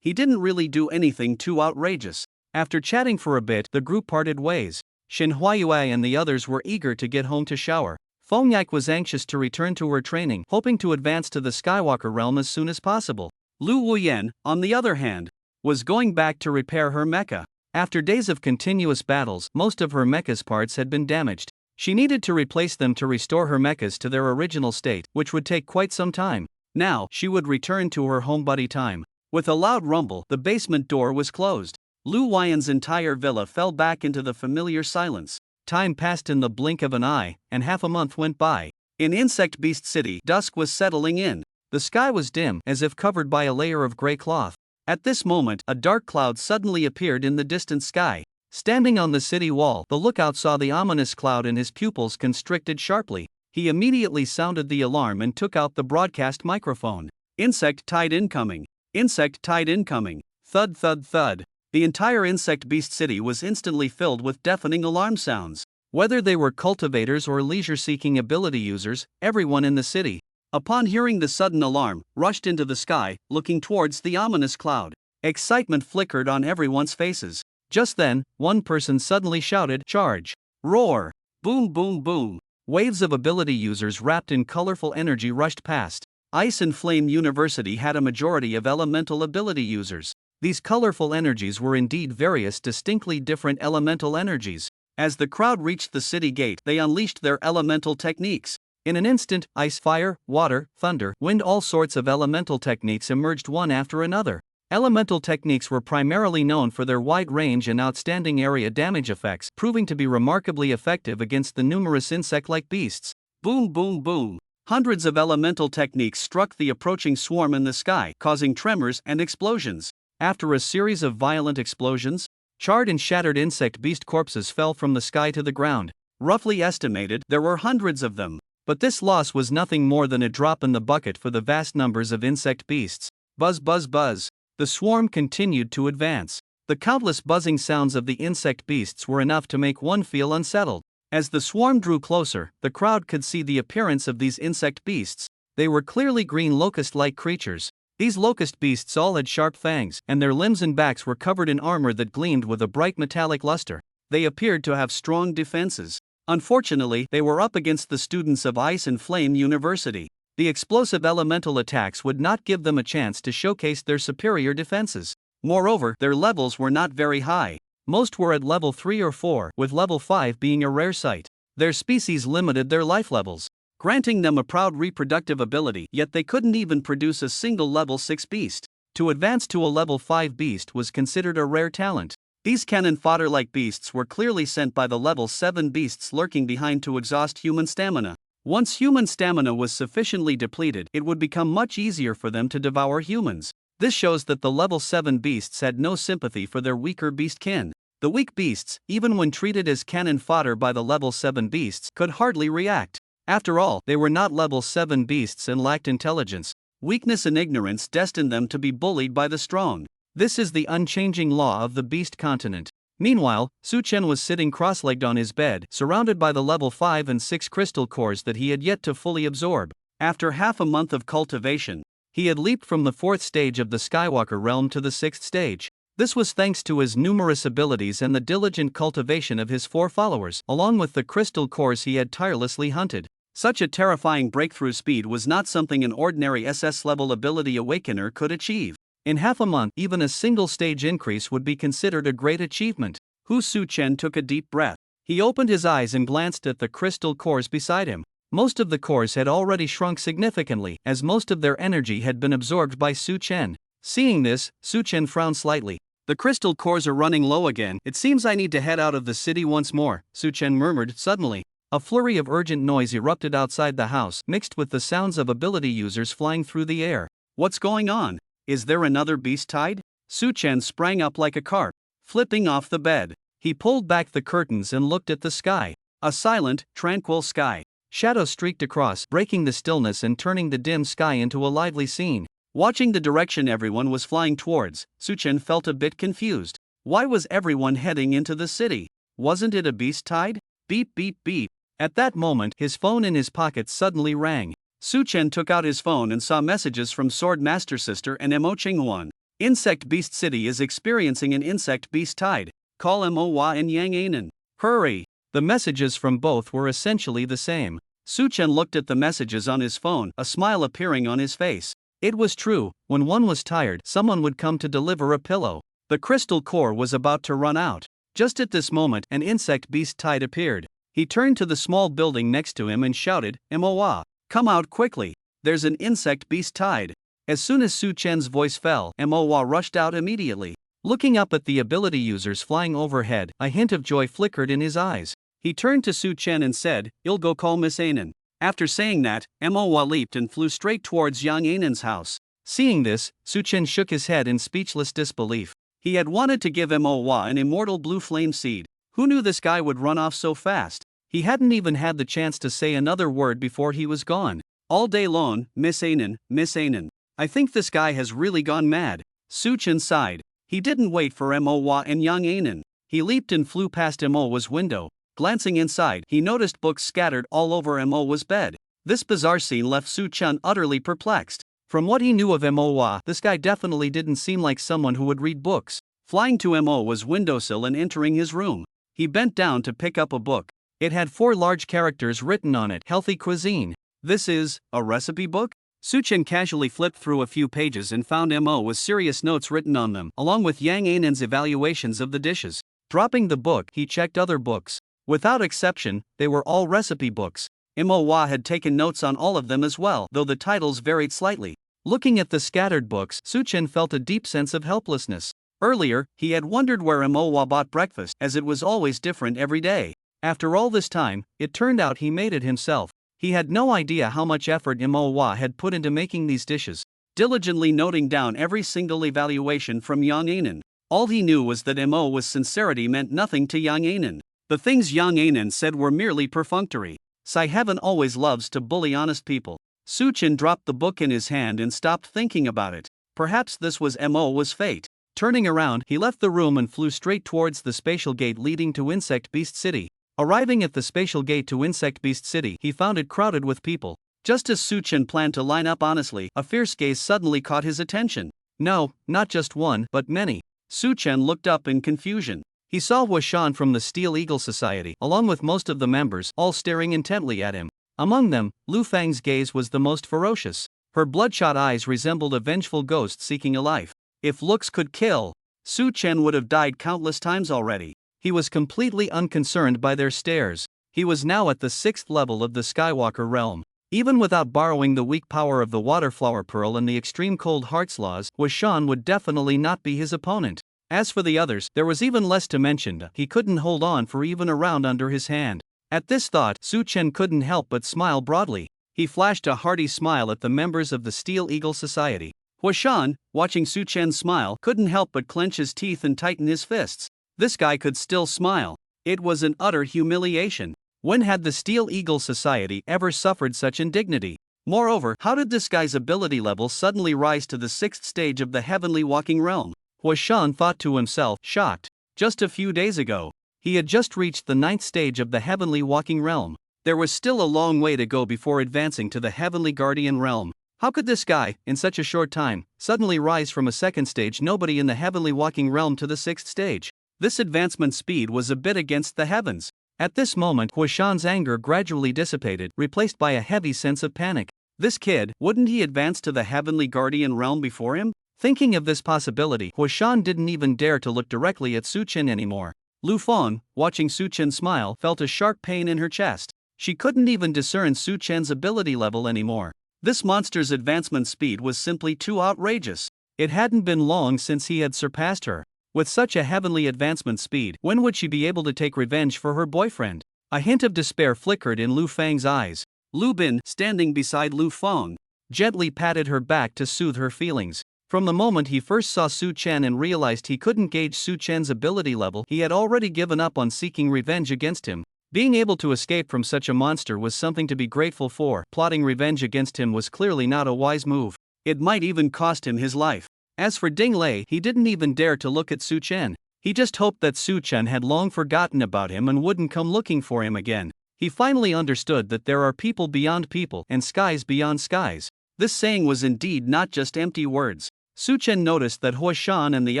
He didn't really do anything too outrageous. After chatting for a bit, the group parted ways. Shen Huayue and the others were eager to get home to shower. Feng Yak was anxious to return to her training, hoping to advance to the Skywalker realm as soon as possible. Lu Wuyan, on the other hand, was going back to repair her mecha. After days of continuous battles, most of her mecha's parts had been damaged. She needed to replace them to restore her mechas to their original state, which would take quite some time. Now, she would return to her homebody time. With a loud rumble, the basement door was closed. Lu Wuyan's entire villa fell back into the familiar silence. Time passed in the blink of an eye, and half a month went by. In Insect Beast City, dusk was settling in. The sky was dim, as if covered by a layer of gray cloth. At this moment, a dark cloud suddenly appeared in the distant sky. Standing on the city wall, the lookout saw the ominous cloud and his pupils constricted sharply. He immediately sounded the alarm and took out the broadcast microphone. Insect tide incoming. Insect tide incoming. Thud thud thud. The entire Insect Beast City was instantly filled with deafening alarm sounds. Whether they were cultivators or leisure-seeking ability users, everyone in the city, upon hearing the sudden alarm, rushed into the sky, looking towards the ominous cloud. Excitement flickered on everyone's faces. Just then, one person suddenly shouted, "Charge!" Roar! Boom boom boom! Waves of ability users wrapped in colorful energy rushed past. Ice and Flame University had a majority of elemental ability users. These colorful energies were indeed various distinctly different elemental energies. As the crowd reached the city gate, they unleashed their elemental techniques. In an instant, ice, fire, water, thunder, wind, all sorts of elemental techniques emerged one after another. Elemental techniques were primarily known for their wide range and outstanding area damage effects, proving to be remarkably effective against the numerous insect-like beasts. Boom boom boom! Hundreds of elemental techniques struck the approaching swarm in the sky, causing tremors and explosions. After a series of violent explosions, charred and shattered insect beast corpses fell from the sky to the ground. Roughly estimated, there were hundreds of them. But this loss was nothing more than a drop in the bucket for the vast numbers of insect beasts. Buzz buzz buzz. The swarm continued to advance. The countless buzzing sounds of the insect beasts were enough to make one feel unsettled. As the swarm drew closer, the crowd could see the appearance of these insect beasts. They were clearly green locust-like creatures. These locust beasts all had sharp fangs, and their limbs and backs were covered in armor that gleamed with a bright metallic luster. They appeared to have strong defenses. Unfortunately, they were up against the students of Ice and Flame University. The explosive elemental attacks would not give them a chance to showcase their superior defenses. Moreover, their levels were not very high. Most were at level 3 or 4, with level 5 being a rare sight. Their species limited their life levels, granting them a proud reproductive ability, yet they couldn't even produce a single level 6 beast. To advance to a level 5 beast was considered a rare talent. These cannon fodder-like beasts were clearly sent by the level 7 beasts lurking behind to exhaust human stamina. Once human stamina was sufficiently depleted, it would become much easier for them to devour humans. This shows that the level 7 beasts had no sympathy for their weaker beast kin. The weak beasts, even when treated as cannon fodder by the level 7 beasts, could hardly react. After all, they were not level 7 beasts and lacked intelligence. Weakness and ignorance destined them to be bullied by the strong. This is the unchanging law of the beast continent. Meanwhile, Su Chen was sitting cross-legged on his bed, surrounded by the level 5 and 6 crystal cores that he had yet to fully absorb. After half a month of cultivation, he had leaped from the 4th stage of the Skywalker realm to the 6th stage. This was thanks to his numerous abilities and the diligent cultivation of his 4 followers, along with the crystal cores he had tirelessly hunted. Such a terrifying breakthrough speed was not something an ordinary SS-level ability awakener could achieve. In half a month, even a single stage increase would be considered a great achievement. Su Chen took a deep breath. He opened his eyes and glanced at the crystal cores beside him. Most of the cores had already shrunk significantly, as most of their energy had been absorbed by Su Chen. Seeing this, Su Chen frowned slightly. The crystal cores are running low again. It seems I need to head out of the city once more, Su Chen murmured suddenly. A flurry of urgent noise erupted outside the house, mixed with the sounds of ability users flying through the air. What's going on? Is there another beast tide? Su Chen sprang up like a carp, flipping off the bed. He pulled back the curtains and looked at the sky. A silent, tranquil sky. Shadows streaked across, breaking the stillness and turning the dim sky into a lively scene. Watching the direction everyone was flying towards, Su Chen felt a bit confused. Why was everyone heading into the city? Wasn't it a beast tide? Beep beep beep. At that moment, his phone in his pocket suddenly rang. Su Chen took out his phone and saw messages from Sword Master Sister and Mo Qinghuan. Insect Beast City is experiencing an insect beast tide. Call Mo Hua and Yang Anan. Hurry! The messages from both were essentially the same. Su Chen looked at the messages on his phone, a smile appearing on his face. It was true, when one was tired, someone would come to deliver a pillow. The crystal core was about to run out. Just at this moment, an insect beast tide appeared. He turned to the small building next to him and shouted, Mo Hua, come out quickly. There's an insect beast tide. As soon as Su Chen's voice fell, Mo Hua rushed out immediately. Looking up at the ability users flying overhead, a hint of joy flickered in his eyes. He turned to Su Chen and said, I'll go call Miss Anan. After saying that, Mo Hua leaped and flew straight towards Yang Anan's house. Seeing this, Su Chen shook his head in speechless disbelief. He had wanted to give Mo Hua an immortal blue flame seed. Who knew this guy would run off so fast? He hadn't even had the chance to say another word before he was gone. All day long, Miss Anan, Miss Anan. I think this guy has really gone mad. Su Chen sighed. He didn't wait for Mo Hua and Yang Anan. He leaped and flew past Mo Hua's window. Glancing inside, he noticed books scattered all over Mo Hua's bed. This bizarre scene left Su Chen utterly perplexed. From what he knew of Mo Hua, this guy definitely didn't seem like someone who would read books. Flying to Mo Hua's windowsill and entering his room, he bent down to pick up a book. It had 4 large characters written on it, Healthy Cuisine. This is a recipe book? Su Chen casually flipped through a few pages and found Mo with serious notes written on them, along with Yang Anan's evaluations of the dishes. Dropping the book, he checked other books. Without exception, they were all recipe books. Mo Hua had taken notes on all of them as well, though the titles varied slightly. Looking at the scattered books, Su Chen felt a deep sense of helplessness. Earlier, he had wondered where Mo Hua bought breakfast, as it was always different every day. After all this time, it turned out he made it himself. He had no idea how much effort Mo Hua had put into making these dishes, diligently noting down every single evaluation from Yang Anan. All he knew was that Mo Hua's sincerity meant nothing to Yang Anan. The things Yang Anan said were merely perfunctory. Sai Heaven always loves to bully honest people. Su Chen dropped the book in his hand and stopped thinking about it. Perhaps this was Mo Hua's fate. Turning around, he left the room and flew straight towards the spatial gate leading to Insect Beast City. Arriving at the spatial gate to Insect Beast City, he found it crowded with people. Just as Su Chen planned to line up honestly, a fierce gaze suddenly caught his attention. No, not just one, but many. Su Chen looked up in confusion. He saw Hua Shan from the Steel Eagle Society, along with most of the members, all staring intently at him. Among them, Lu Fang's gaze was the most ferocious. Her bloodshot eyes resembled a vengeful ghost seeking a life. If looks could kill, Su Chen would have died countless times already. He was completely unconcerned by their stares. He was now at the 6th level of the Skywalker realm. Even without borrowing the weak power of the Waterflower Pearl and the extreme cold heart's laws, Hua Shan would definitely not be his opponent. As for the others, there was even less to mention. He couldn't hold on for even a round under his hand. At this thought, Su Chen couldn't help but smile broadly. He flashed a hearty smile at the members of the Steel Eagle Society. Huashan, watching Su Chen smile, couldn't help but clench his teeth and tighten his fists. This guy could still smile. It was an utter humiliation. When had the Steel Eagle Society ever suffered such indignity? Moreover, how did this guy's ability level suddenly rise to the 6th stage of the Heavenly Walking Realm? Huashan thought to himself, shocked. Just a few days ago, he had just reached the 9th stage of the Heavenly Walking Realm. There was still a long way to go before advancing to the Heavenly Guardian Realm. How could this guy, in such a short time, suddenly rise from a 2nd stage nobody in the Heavenly Walking Realm to the 6th stage? This advancement speed was a bit against the heavens. At this moment, Huashan's anger gradually dissipated, replaced by a heavy sense of panic. This kid, wouldn't he advance to the Heavenly Guardian Realm before him? Thinking of this possibility, Huashan didn't even dare to look directly at Su Chen anymore. Lu Feng, watching Su Chen smile, felt a sharp pain in her chest. She couldn't even discern Su Chen's ability level anymore. This monster's advancement speed was simply too outrageous. It hadn't been long since he had surpassed her. With such a heavenly advancement speed, when would she be able to take revenge for her boyfriend? A hint of despair flickered in Lu Feng's eyes. Lu Bin, standing beside Lu Feng, gently patted her back to soothe her feelings. From the moment he first saw Su Chen and realized he couldn't gauge Su Chen's ability level, he had already given up on seeking revenge against him. Being able to escape from such a monster was something to be grateful for. Plotting revenge against him was clearly not a wise move. It might even cost him his life. As for Ding Lei, he didn't even dare to look at Su Chen. He just hoped that Su Chen had long forgotten about him and wouldn't come looking for him again. He finally understood that there are people beyond people and skies beyond skies. This saying was indeed not just empty words. Su Chen noticed that Huashan and the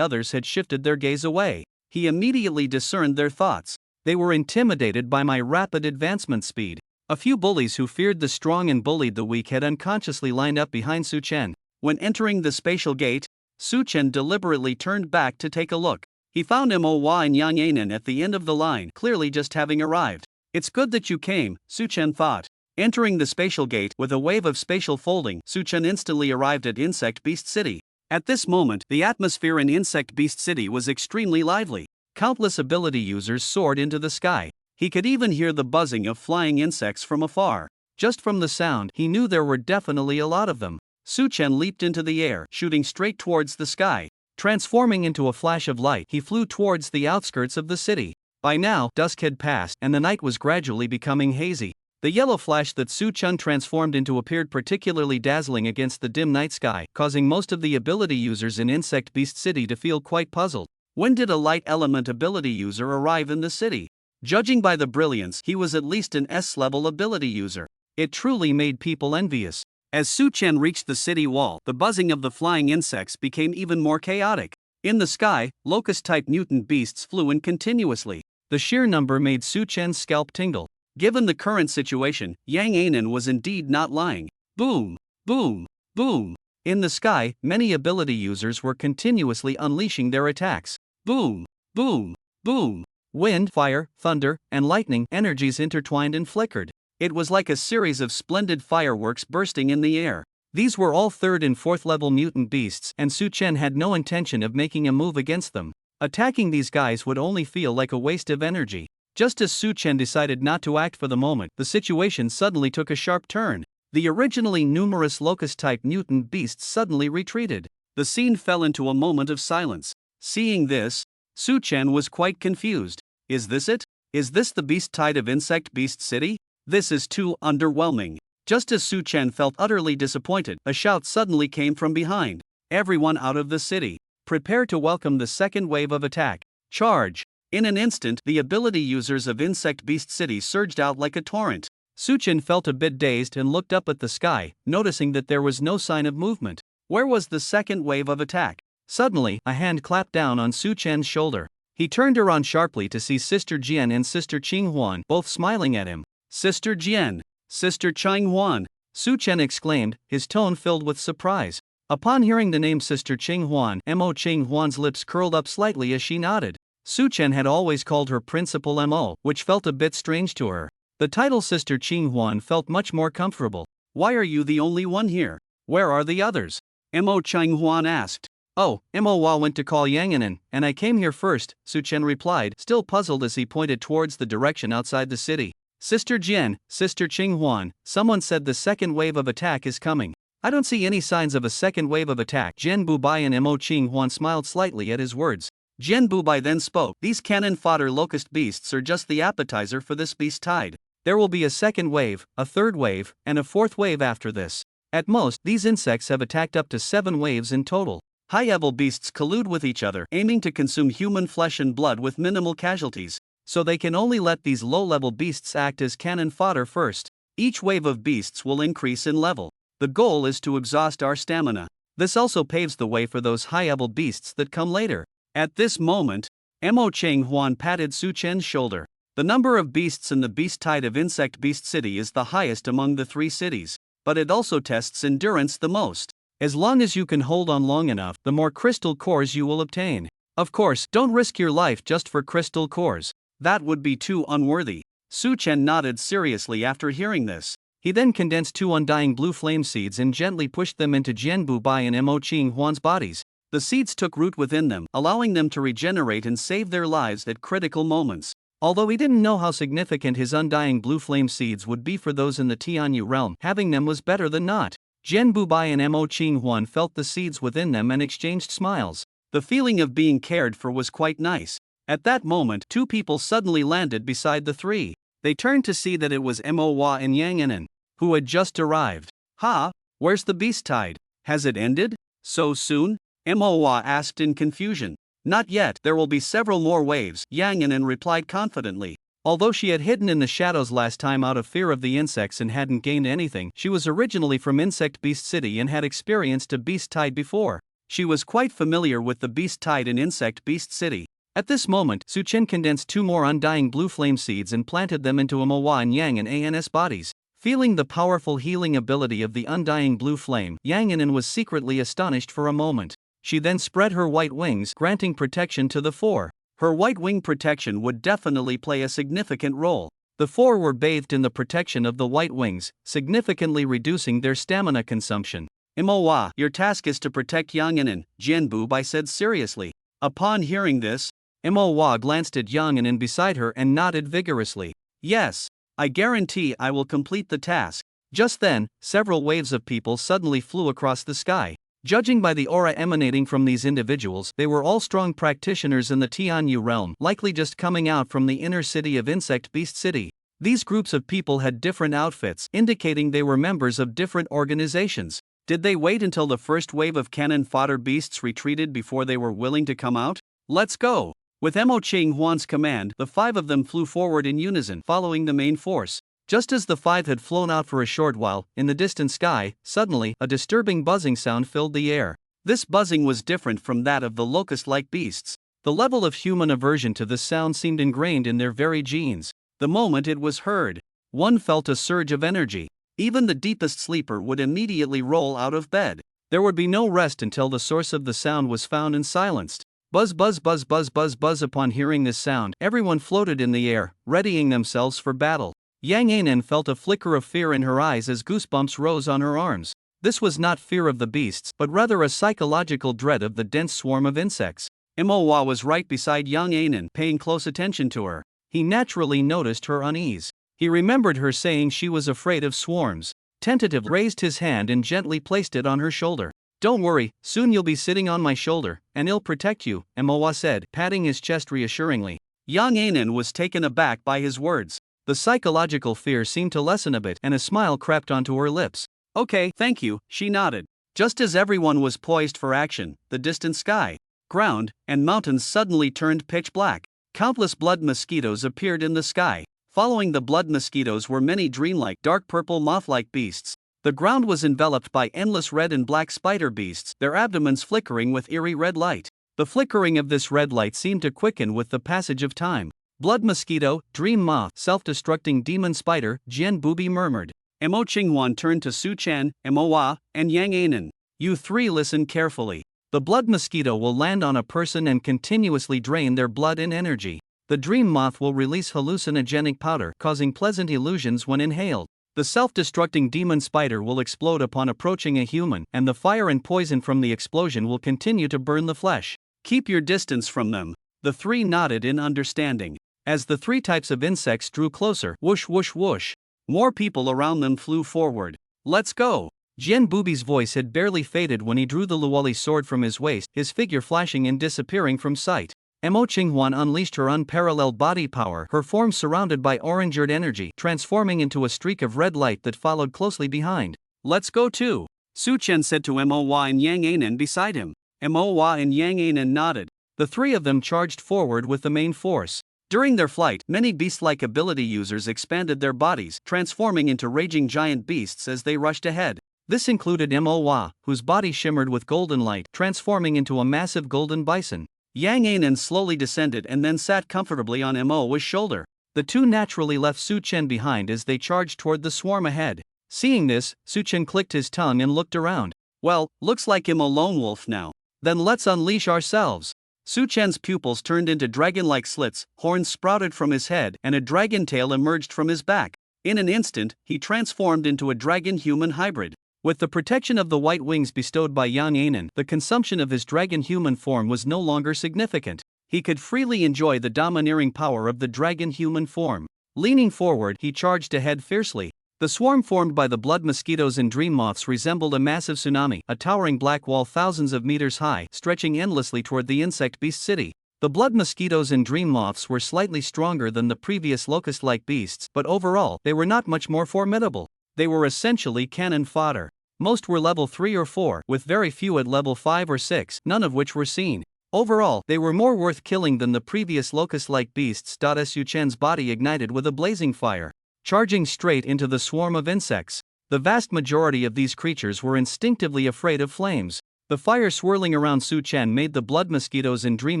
others had shifted their gaze away. He immediately discerned their thoughts. They were intimidated by my rapid advancement speed. A few bullies who feared the strong and bullied the weak had unconsciously lined up behind Su Chen. When entering the spatial gate, Su Chen deliberately turned back to take a look. He found Manhwa and Yang Anan at the end of the line, clearly just having arrived. It's good that you came, Su Chen thought. Entering the spatial gate with a wave of spatial folding, Su Chen instantly arrived at Insect Beast City. At this moment, the atmosphere in Insect Beast City was extremely lively. Countless ability users soared into the sky. He could even hear the buzzing of flying insects from afar. Just from the sound, he knew there were definitely a lot of them. Su Chen leaped into the air, shooting straight towards the sky. Transforming into a flash of light, he flew towards the outskirts of the city. By now, dusk had passed, and the night was gradually becoming hazy. The yellow flash that Su Chen transformed into appeared particularly dazzling against the dim night sky, causing most of the ability users in Insect Beast City to feel quite puzzled. When did a light element ability user arrive in the city? Judging by the brilliance, he was at least an S-level ability user. It truly made people envious. As Su Chen reached the city wall, the buzzing of the flying insects became even more chaotic. In the sky, locust-type mutant beasts flew in continuously. The sheer number made Su Chen's scalp tingle. Given the current situation, Yang Anan was indeed not lying. Boom! Boom! Boom! In the sky, many ability users were continuously unleashing their attacks. Boom! Boom! Boom! Wind, fire, thunder, and lightning energies intertwined and flickered. It was like a series of splendid fireworks bursting in the air. These were all 3rd and 4th level mutant beasts, and Su Chen had no intention of making a move against them. Attacking these guys would only feel like a waste of energy. Just as Su Chen decided not to act for the moment, the situation suddenly took a sharp turn. The originally numerous locust-type mutant beasts suddenly retreated. The scene fell into a moment of silence. Seeing this, Su Chen was quite confused. Is this it? Is this the beast tide of Insect Beast City? This is too underwhelming. Just as Su Chen felt utterly disappointed, a shout suddenly came from behind. Everyone out of the city. Prepare to welcome the second wave of attack. Charge! In an instant, the ability users of Insect Beast City surged out like a torrent. Su Chen felt a bit dazed and looked up at the sky, noticing that there was no sign of movement. Where was the second wave of attack? Suddenly, a hand clapped down on Su Chen's shoulder. He turned around sharply to see Sister Jian and Sister Qinghuan both smiling at him. Sister Jian! Sister Qinghuan! Su Chen exclaimed, his tone filled with surprise. Upon hearing the name Sister Qinghuan, Mo Qinghuan's lips curled up slightly as she nodded. Su Chen had always called her Principal Mo, which felt a bit strange to her. The title Sister Qinghuan felt much more comfortable. Why are you the only one here? Where are the others? Mo Qinghuan asked. Oh, Mowa went to call Yanganan, and I came here first, Su Chen replied, still puzzled as he pointed towards the direction outside the city. Sister Jian, Sister Qinghuan, someone said the second wave of attack is coming. I don't see any signs of a second wave of attack. Jian Bubai and Mo Qinghuan smiled slightly at his words. Jian Bubai then spoke. These cannon fodder locust beasts are just the appetizer for this beast tide. There will be a second wave, a third wave, and a fourth wave after this. At most, these insects have attacked up to 7 waves in total. High-level beasts collude with each other, aiming to consume human flesh and blood with minimal casualties. So they can only let these low-level beasts act as cannon fodder first. Each wave of beasts will increase in level. The goal is to exhaust our stamina. This also paves the way for those high-level beasts that come later. At this moment, Mo Cheng-Huan patted Su Chen's shoulder. The number of beasts in the beast tide of Insect Beast City is the highest among the 3 cities, but it also tests endurance the most. As long as you can hold on long enough, the more crystal cores you will obtain. Of course, don't risk your life just for crystal cores. That would be too unworthy. Su Chen nodded seriously after hearing this. He then condensed 2 undying blue flame seeds and gently pushed them into Jian Bubai and Mo Qinghuan's bodies. The seeds took root within them, allowing them to regenerate and save their lives at critical moments. Although he didn't know how significant his undying blue flame seeds would be for those in the Tianyu realm, having them was better than not. Jian Bubai and Mo Qinghuan felt the seeds within them and exchanged smiles. The feeling of being cared for was quite nice. At that moment, 2 people suddenly landed beside the 3. They turned to see that it was Mowa and Yanganan, who had just arrived. Ha! Where's the beast tide? Has it ended? So soon? Mowa asked in confusion. Not yet, there will be several more waves, Yanganan replied confidently. Although she had hidden in the shadows last time out of fear of the insects and hadn't gained anything, she was originally from Insect Beast City and had experienced a beast tide before. She was quite familiar with the beast tide in Insect Beast City. At this moment, Su Chen condensed 2 more undying blue flame seeds and planted them into Mowa and Yang and An's bodies. Feeling the powerful healing ability of the undying blue flame, Yanganan was secretly astonished for a moment. She then spread her white wings, granting protection to the 4. Her white wing protection would definitely play a significant role. The 4 were bathed in the protection of the white wings, significantly reducing their stamina consumption. Mowa, your task is to protect Yanganan, Jian Bubai said seriously. Upon hearing this, Mowa glanced at Yanganan beside her and nodded vigorously. Yes, I guarantee I will complete the task. Just then, several waves of people suddenly flew across the sky. Judging by the aura emanating from these individuals, they were all strong practitioners in the Tianyu realm, likely just coming out from the inner city of Insect Beast City. These groups of people had different outfits, indicating they were members of different organizations. Did they wait until the first wave of cannon fodder beasts retreated before they were willing to come out? Let's go! With Mo Qinghuan's command, the 5 of them flew forward in unison, following the main force. Just as the 5 had flown out for a short while, in the distant sky, suddenly, a disturbing buzzing sound filled the air. This buzzing was different from that of the locust-like beasts. The level of human aversion to this sound seemed ingrained in their very genes. The moment it was heard, one felt a surge of energy. Even the deepest sleeper would immediately roll out of bed. There would be no rest until the source of the sound was found and silenced. Buzz buzz buzz buzz buzz buzz. Upon hearing this sound, everyone floated in the air, readying themselves for battle. Yang Anan felt a flicker of fear in her eyes as goosebumps rose on her arms. This was not fear of the beasts, but rather a psychological dread of the dense swarm of insects. Mowa was right beside Yang Anan, paying close attention to her. He naturally noticed her unease. He remembered her saying she was afraid of swarms. Tentatively raised his hand and gently placed it on her shoulder. Don't worry, soon you'll be sitting on my shoulder, and I'll protect you, Mowa said, patting his chest reassuringly. Yang Anan was taken aback by his words. The psychological fear seemed to lessen a bit and a smile crept onto her lips. Okay, thank you, she nodded. Just as everyone was poised for action, the distant sky, ground, and mountains suddenly turned pitch black. Countless blood mosquitoes appeared in the sky. Following the blood mosquitoes were many dreamlike, dark purple moth-like beasts. The ground was enveloped by endless red and black spider beasts, their abdomens flickering with eerie red light. The flickering of this red light seemed to quicken with the passage of time. Blood mosquito, dream moth, self-destructing demon spider, Jian Bubi murmured. Mo Qinghuan turned to Su Chen, Mowa, and Yang Anan. You 3 listen carefully. The blood mosquito will land on a person and continuously drain their blood and energy. The dream moth will release hallucinogenic powder, causing pleasant illusions when inhaled. The self-destructing demon spider will explode upon approaching a human, and the fire and poison from the explosion will continue to burn the flesh. Keep your distance from them. The three nodded in understanding. As the three types of insects drew closer, whoosh whoosh whoosh, more people around them flew forward. Let's go! Jian Bubi's voice had barely faded when he drew the Luoli sword from his waist, his figure flashing and disappearing from sight. Mo Qinghuan unleashed her unparalleled body power, her form surrounded by orange-red energy, transforming into a streak of red light that followed closely behind. Let's go too, Su Chen said to Mo Hua and Yang Anan beside him. Mo Hua and Yang Anan nodded. The three of them charged forward with the main force. During their flight, many beast-like ability users expanded their bodies, transforming into raging giant beasts as they rushed ahead. This included Mo Hua, whose body shimmered with golden light, transforming into a massive golden bison. Yang Anan slowly descended and then sat comfortably on Mo Hua's shoulder. The two naturally left Su Chen behind as they charged toward the swarm ahead. Seeing this, Su Chen clicked his tongue and looked around. Well, looks like I'm a lone wolf now. Then let's unleash ourselves. Su Chen's pupils turned into dragon-like slits, horns sprouted from his head, and a dragon tail emerged from his back. In an instant, he transformed into a dragon-human hybrid. With the protection of the white wings bestowed by Yang Anan, the consumption of his dragon-human form was no longer significant. He could freely enjoy the domineering power of the dragon-human form. Leaning forward, he charged ahead fiercely. The swarm formed by the blood mosquitoes and dream moths resembled a massive tsunami, a towering black wall thousands of meters high, stretching endlessly toward the insect beast city. The blood mosquitoes and dream moths were slightly stronger than the previous locust-like beasts, but overall, they were not much more formidable. They were essentially cannon fodder. Most were level 3 or 4, with very few at level 5 or 6, none of which were seen. Overall, they were more worth killing than the previous locust-like beasts. Su Chen's body ignited with a blazing fire, charging straight into the swarm of insects. The vast majority of these creatures were instinctively afraid of flames. The fire swirling around Su Chen made the blood mosquitoes and dream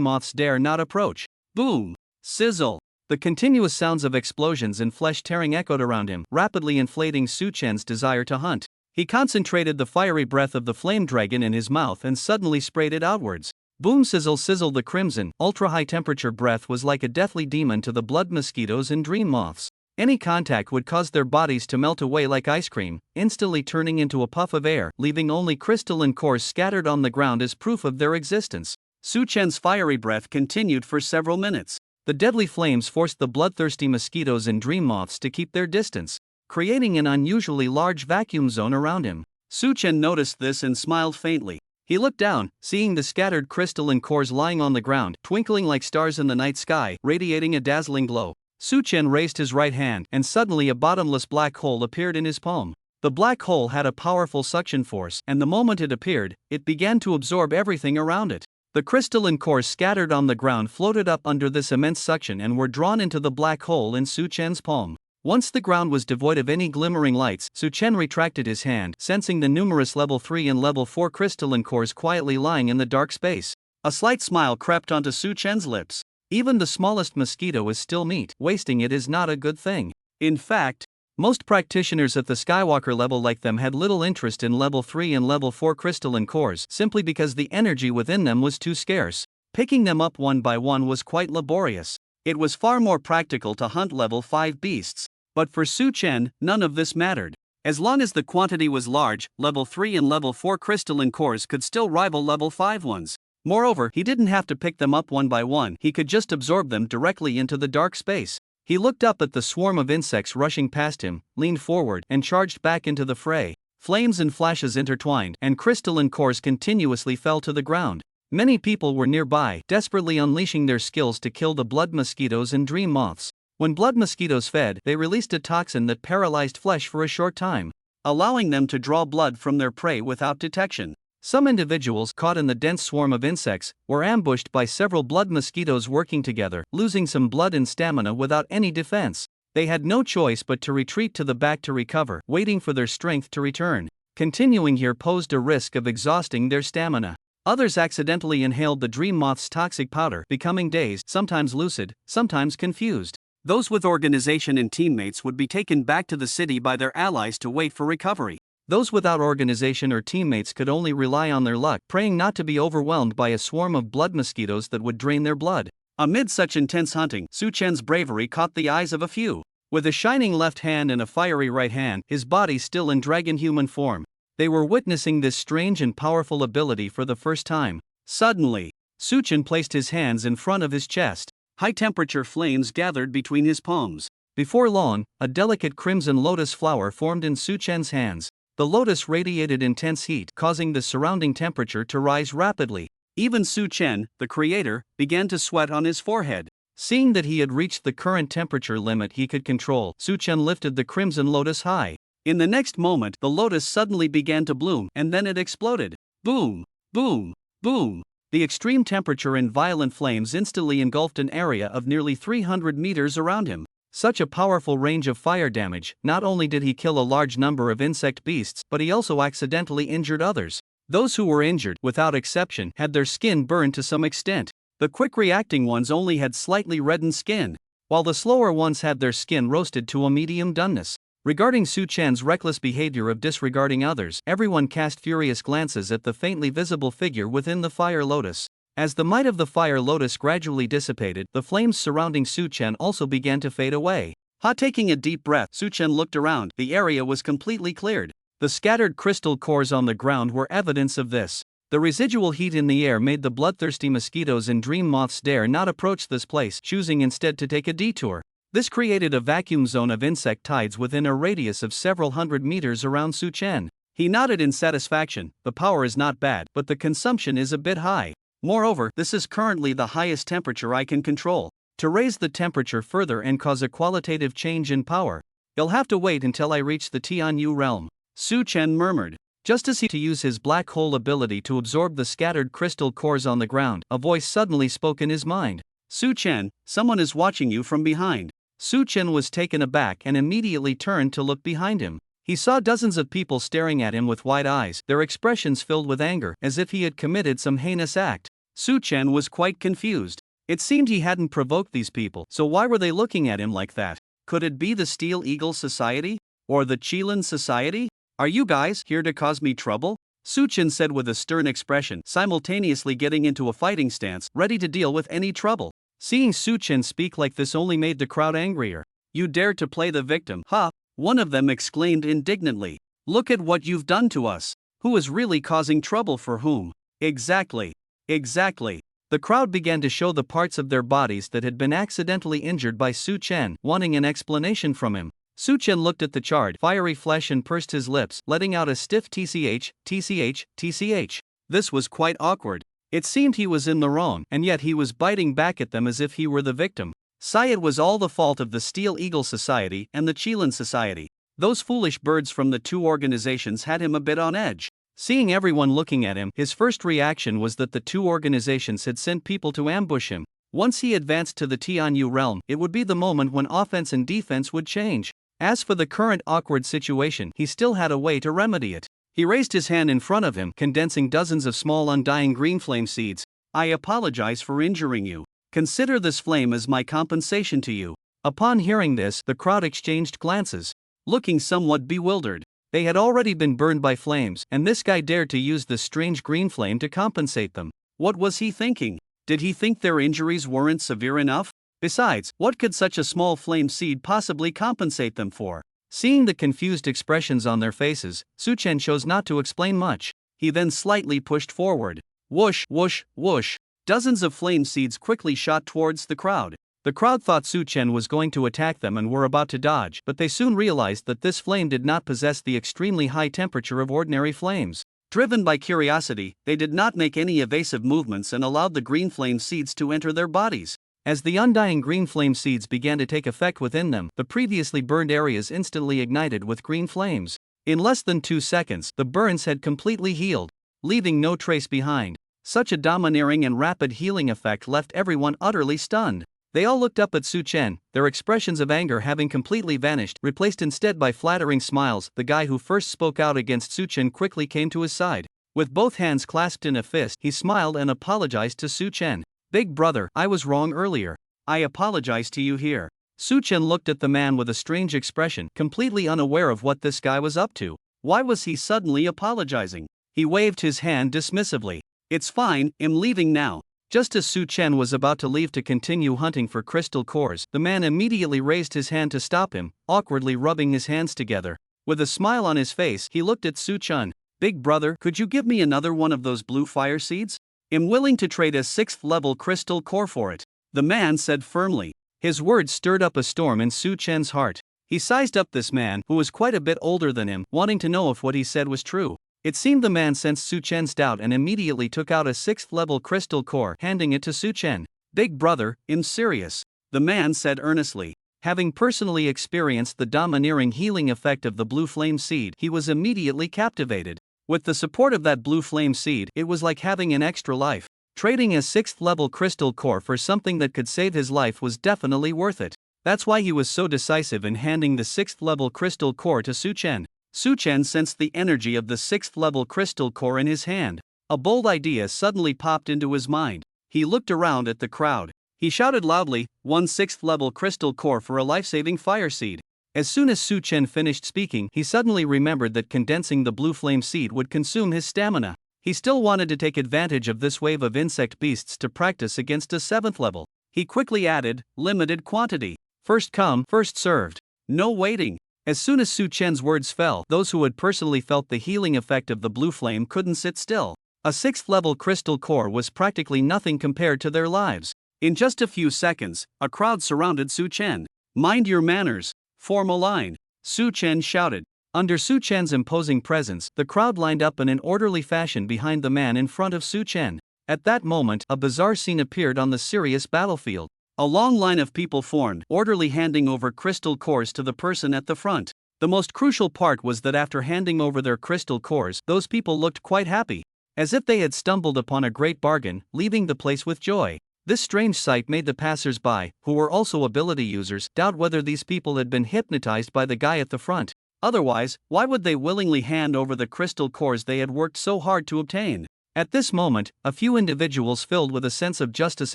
moths dare not approach. Boom! Sizzle! The continuous sounds of explosions and flesh tearing echoed around him, rapidly inflating Su Chen's desire to hunt. He concentrated the fiery breath of the flame dragon in his mouth and suddenly sprayed it outwards. Boom sizzle sizzle. The crimson, ultra-high temperature breath was like a deathly demon to the blood mosquitoes and dream moths. Any contact would cause their bodies to melt away like ice cream, instantly turning into a puff of air, leaving only crystalline cores scattered on the ground as proof of their existence. Su Chen's fiery breath continued for several minutes. The deadly flames forced the bloodthirsty mosquitoes and dream moths to keep their distance, creating an unusually large vacuum zone around him. Su Chen noticed this and smiled faintly. He looked down, seeing the scattered crystalline cores lying on the ground, twinkling like stars in the night sky, radiating a dazzling glow. Su Chen raised his right hand, and suddenly a bottomless black hole appeared in his palm. The black hole had a powerful suction force, and the moment it appeared, it began to absorb everything around it. The crystalline cores scattered on the ground floated up under this immense suction and were drawn into the black hole in Su Chen's palm. Once the ground was devoid of any glimmering lights, Su Chen retracted his hand, sensing the numerous level 3 and level 4 crystalline cores quietly lying in the dark space. A slight smile crept onto Su Chen's lips. Even the smallest mosquito is still meat. Wasting it is not a good thing. In fact, most practitioners at the Skywalker level like them had little interest in level 3 and level 4 crystalline cores simply because the energy within them was too scarce. Picking them up one by one was quite laborious. It was far more practical to hunt level 5 beasts. But for Su Chen, none of this mattered. As long as the quantity was large, level 3 and level 4 crystalline cores could still rival level 5 ones. Moreover, he didn't have to pick them up one by one, he could just absorb them directly into the dark space. He looked up at the swarm of insects rushing past him, leaned forward, and charged back into the fray. Flames and flashes intertwined, and crystalline cores continuously fell to the ground. Many people were nearby, desperately unleashing their skills to kill the blood mosquitoes and dream moths. When blood mosquitoes fed, they released a toxin that paralyzed flesh for a short time, allowing them to draw blood from their prey without detection. Some individuals caught in the dense swarm of insects were ambushed by several blood mosquitoes working together, losing some blood and stamina without any defense. They had no choice but to retreat to the back to recover, waiting for their strength to return. Continuing here posed a risk of exhausting their stamina. Others accidentally inhaled the dream moth's toxic powder, becoming dazed, sometimes lucid, sometimes confused. Those with organization and teammates would be taken back to the city by their allies to wait for recovery. Those without organization or teammates could only rely on their luck, praying not to be overwhelmed by a swarm of blood mosquitoes that would drain their blood. Amid such intense hunting, Su Chen's bravery caught the eyes of a few. With a shining left hand and a fiery right hand, his body still in dragon human form. They were witnessing this strange and powerful ability for the first time. Suddenly, Suchen placed his hands in front of his chest. High-temperature flames gathered between his palms. Before long, a delicate crimson lotus flower formed in Suchen's hands. The lotus radiated intense heat, causing the surrounding temperature to rise rapidly. Even Suchen, the creator, began to sweat on his forehead. Seeing that he had reached the current temperature limit he could control, Suchen lifted the crimson lotus high. In the next moment, the lotus suddenly began to bloom, and then it exploded. Boom! Boom! Boom! The extreme temperature and violent flames instantly engulfed an area of nearly 300 meters around him. Such a powerful range of fire damage, not only did he kill a large number of insect beasts, but he also accidentally injured others. Those who were injured, without exception, had their skin burned to some extent. The quick-reacting ones only had slightly reddened skin, while the slower ones had their skin roasted to a medium doneness. Regarding Suchen's reckless behavior of disregarding others, everyone cast furious glances at the faintly visible figure within the fire lotus. As the might of the fire lotus gradually dissipated, the flames surrounding Suchen also began to fade away. Taking a deep breath, Suchen looked around. The area was completely cleared. The scattered crystal cores on the ground were evidence of this. The residual heat in the air made the bloodthirsty mosquitoes and dream moths dare not approach this place, choosing instead to take a detour. This created a vacuum zone of insect tides within a radius of several hundred meters around Suchen. He nodded in satisfaction. The power is not bad, but the consumption is a bit high. Moreover, this is currently the highest temperature I can control. To raise the temperature further and cause a qualitative change in power, you'll have to wait until I reach the Tianyu realm. Suchen murmured. Just as he to use his black hole ability to absorb the scattered crystal cores on the ground, a voice suddenly spoke in his mind. Suchen, someone is watching you from behind. Suchen was taken aback and immediately turned to look behind him. He saw dozens of people staring at him with wide eyes, their expressions filled with anger, as if he had committed some heinous act. Suchen was quite confused. It seemed he hadn't provoked these people, so why were they looking at him like that? Could it be the Steel Eagle Society? Or the Qilin Society? Are you guys here to cause me trouble? Suchen said with a stern expression, simultaneously getting into a fighting stance, ready to deal with any trouble. Seeing Suchen speak like this only made the crowd angrier. You dare to play the victim, huh? One of them exclaimed indignantly. Look at what you've done to us. Who is really causing trouble for whom? Exactly. Exactly. The crowd began to show the parts of their bodies that had been accidentally injured by Suchen, wanting an explanation from him. Suchen looked at the charred, fiery flesh and pursed his lips, letting out a stiff tch, tch, tch. This was quite awkward. It seemed he was in the wrong, and yet he was biting back at them as if he were the victim. It was all the fault of the Steel Eagle Society and the Qilin Society. Those foolish birds from the two organizations had him a bit on edge. Seeing everyone looking at him, his first reaction was that the two organizations had sent people to ambush him. Once he advanced to the Tianyu realm, it would be the moment when offense and defense would change. As for the current awkward situation, he still had a way to remedy it. He raised his hand in front of him, condensing dozens of small undying green flame seeds. I apologize for injuring you. Consider this flame as my compensation to you. Upon hearing this, the crowd exchanged glances, looking somewhat bewildered. They had already been burned by flames, and this guy dared to use this strange green flame to compensate them. What was he thinking? Did he think their injuries weren't severe enough? Besides, what could such a small flame seed possibly compensate them for? Seeing the confused expressions on their faces, Suchen chose not to explain much. He then slightly pushed forward. Whoosh, whoosh, whoosh. Dozens of flame seeds quickly shot towards the crowd. The crowd thought Suchen was going to attack them and were about to dodge, but they soon realized that this flame did not possess the extremely high temperature of ordinary flames. Driven by curiosity, they did not make any evasive movements and allowed the green flame seeds to enter their bodies. As the undying green flame seeds began to take effect within them, the previously burned areas instantly ignited with green flames. In less than 2 seconds, the burns had completely healed, leaving no trace behind. Such a domineering and rapid healing effect left everyone utterly stunned. They all looked up at Suchen, their expressions of anger having completely vanished, replaced instead by flattering smiles. The guy who first spoke out against Suchen quickly came to his side. With both hands clasped in a fist, he smiled and apologized to Suchen. Big brother, I was wrong earlier. I apologize to you here. Suchen looked at the man with a strange expression, completely unaware of what this guy was up to. Why was he suddenly apologizing? He waved his hand dismissively. It's fine, I'm leaving now. Just as Su Chen was about to leave to continue hunting for crystal cores, the man immediately raised his hand to stop him, awkwardly rubbing his hands together. With a smile on his face, he looked at Su Chen. "Big brother, could you give me another one of those blue fire seeds? I'm willing to trade a 6th level crystal core for it," the man said firmly. His words stirred up a storm in Su Chen's heart. He sized up this man, who was quite a bit older than him, wanting to know if what he said was true. It seemed the man sensed Su Chen's doubt and immediately took out a 6th level crystal core, handing it to Su Chen. "Big brother, I'm serious," the man said earnestly. Having personally experienced the domineering healing effect of the blue flame seed, he was immediately captivated. With the support of that blue flame seed, it was like having an extra life. Trading a 6th level crystal core for something that could save his life was definitely worth it. That's why he was so decisive in handing the 6th level crystal core to Su Chen. Su Chen sensed the energy of the 6th level crystal core in his hand. A bold idea suddenly popped into his mind. He looked around at the crowd. He shouted loudly, "One 6th level crystal core for a life-saving fire seed." As soon as Su Chen finished speaking, he suddenly remembered that condensing the blue flame seed would consume his stamina. He still wanted to take advantage of this wave of insect beasts to practice against a 7th level. He quickly added, "Limited quantity. First come, first served. No waiting." As soon as Su Chen's words fell, those who had personally felt the healing effect of the blue flame couldn't sit still. A 6th level crystal core was practically nothing compared to their lives. In just a few seconds, a crowd surrounded Su Chen. "Mind your manners. Form a line," Su Chen shouted. Under Su Chen's imposing presence, the crowd lined up in an orderly fashion behind the man in front of Su Chen. At that moment, a bizarre scene appeared on the serious battlefield. A long line of people formed, orderly handing over crystal cores to the person at the front. The most crucial part was that after handing over their crystal cores, those people looked quite happy, as if they had stumbled upon a great bargain, leaving the place with joy. This strange sight made the passers-by, who were also ability users, doubt whether these people had been hypnotized by the guy at the front. Otherwise, why would they willingly hand over the crystal cores they had worked so hard to obtain? At this moment, a few individuals filled with a sense of justice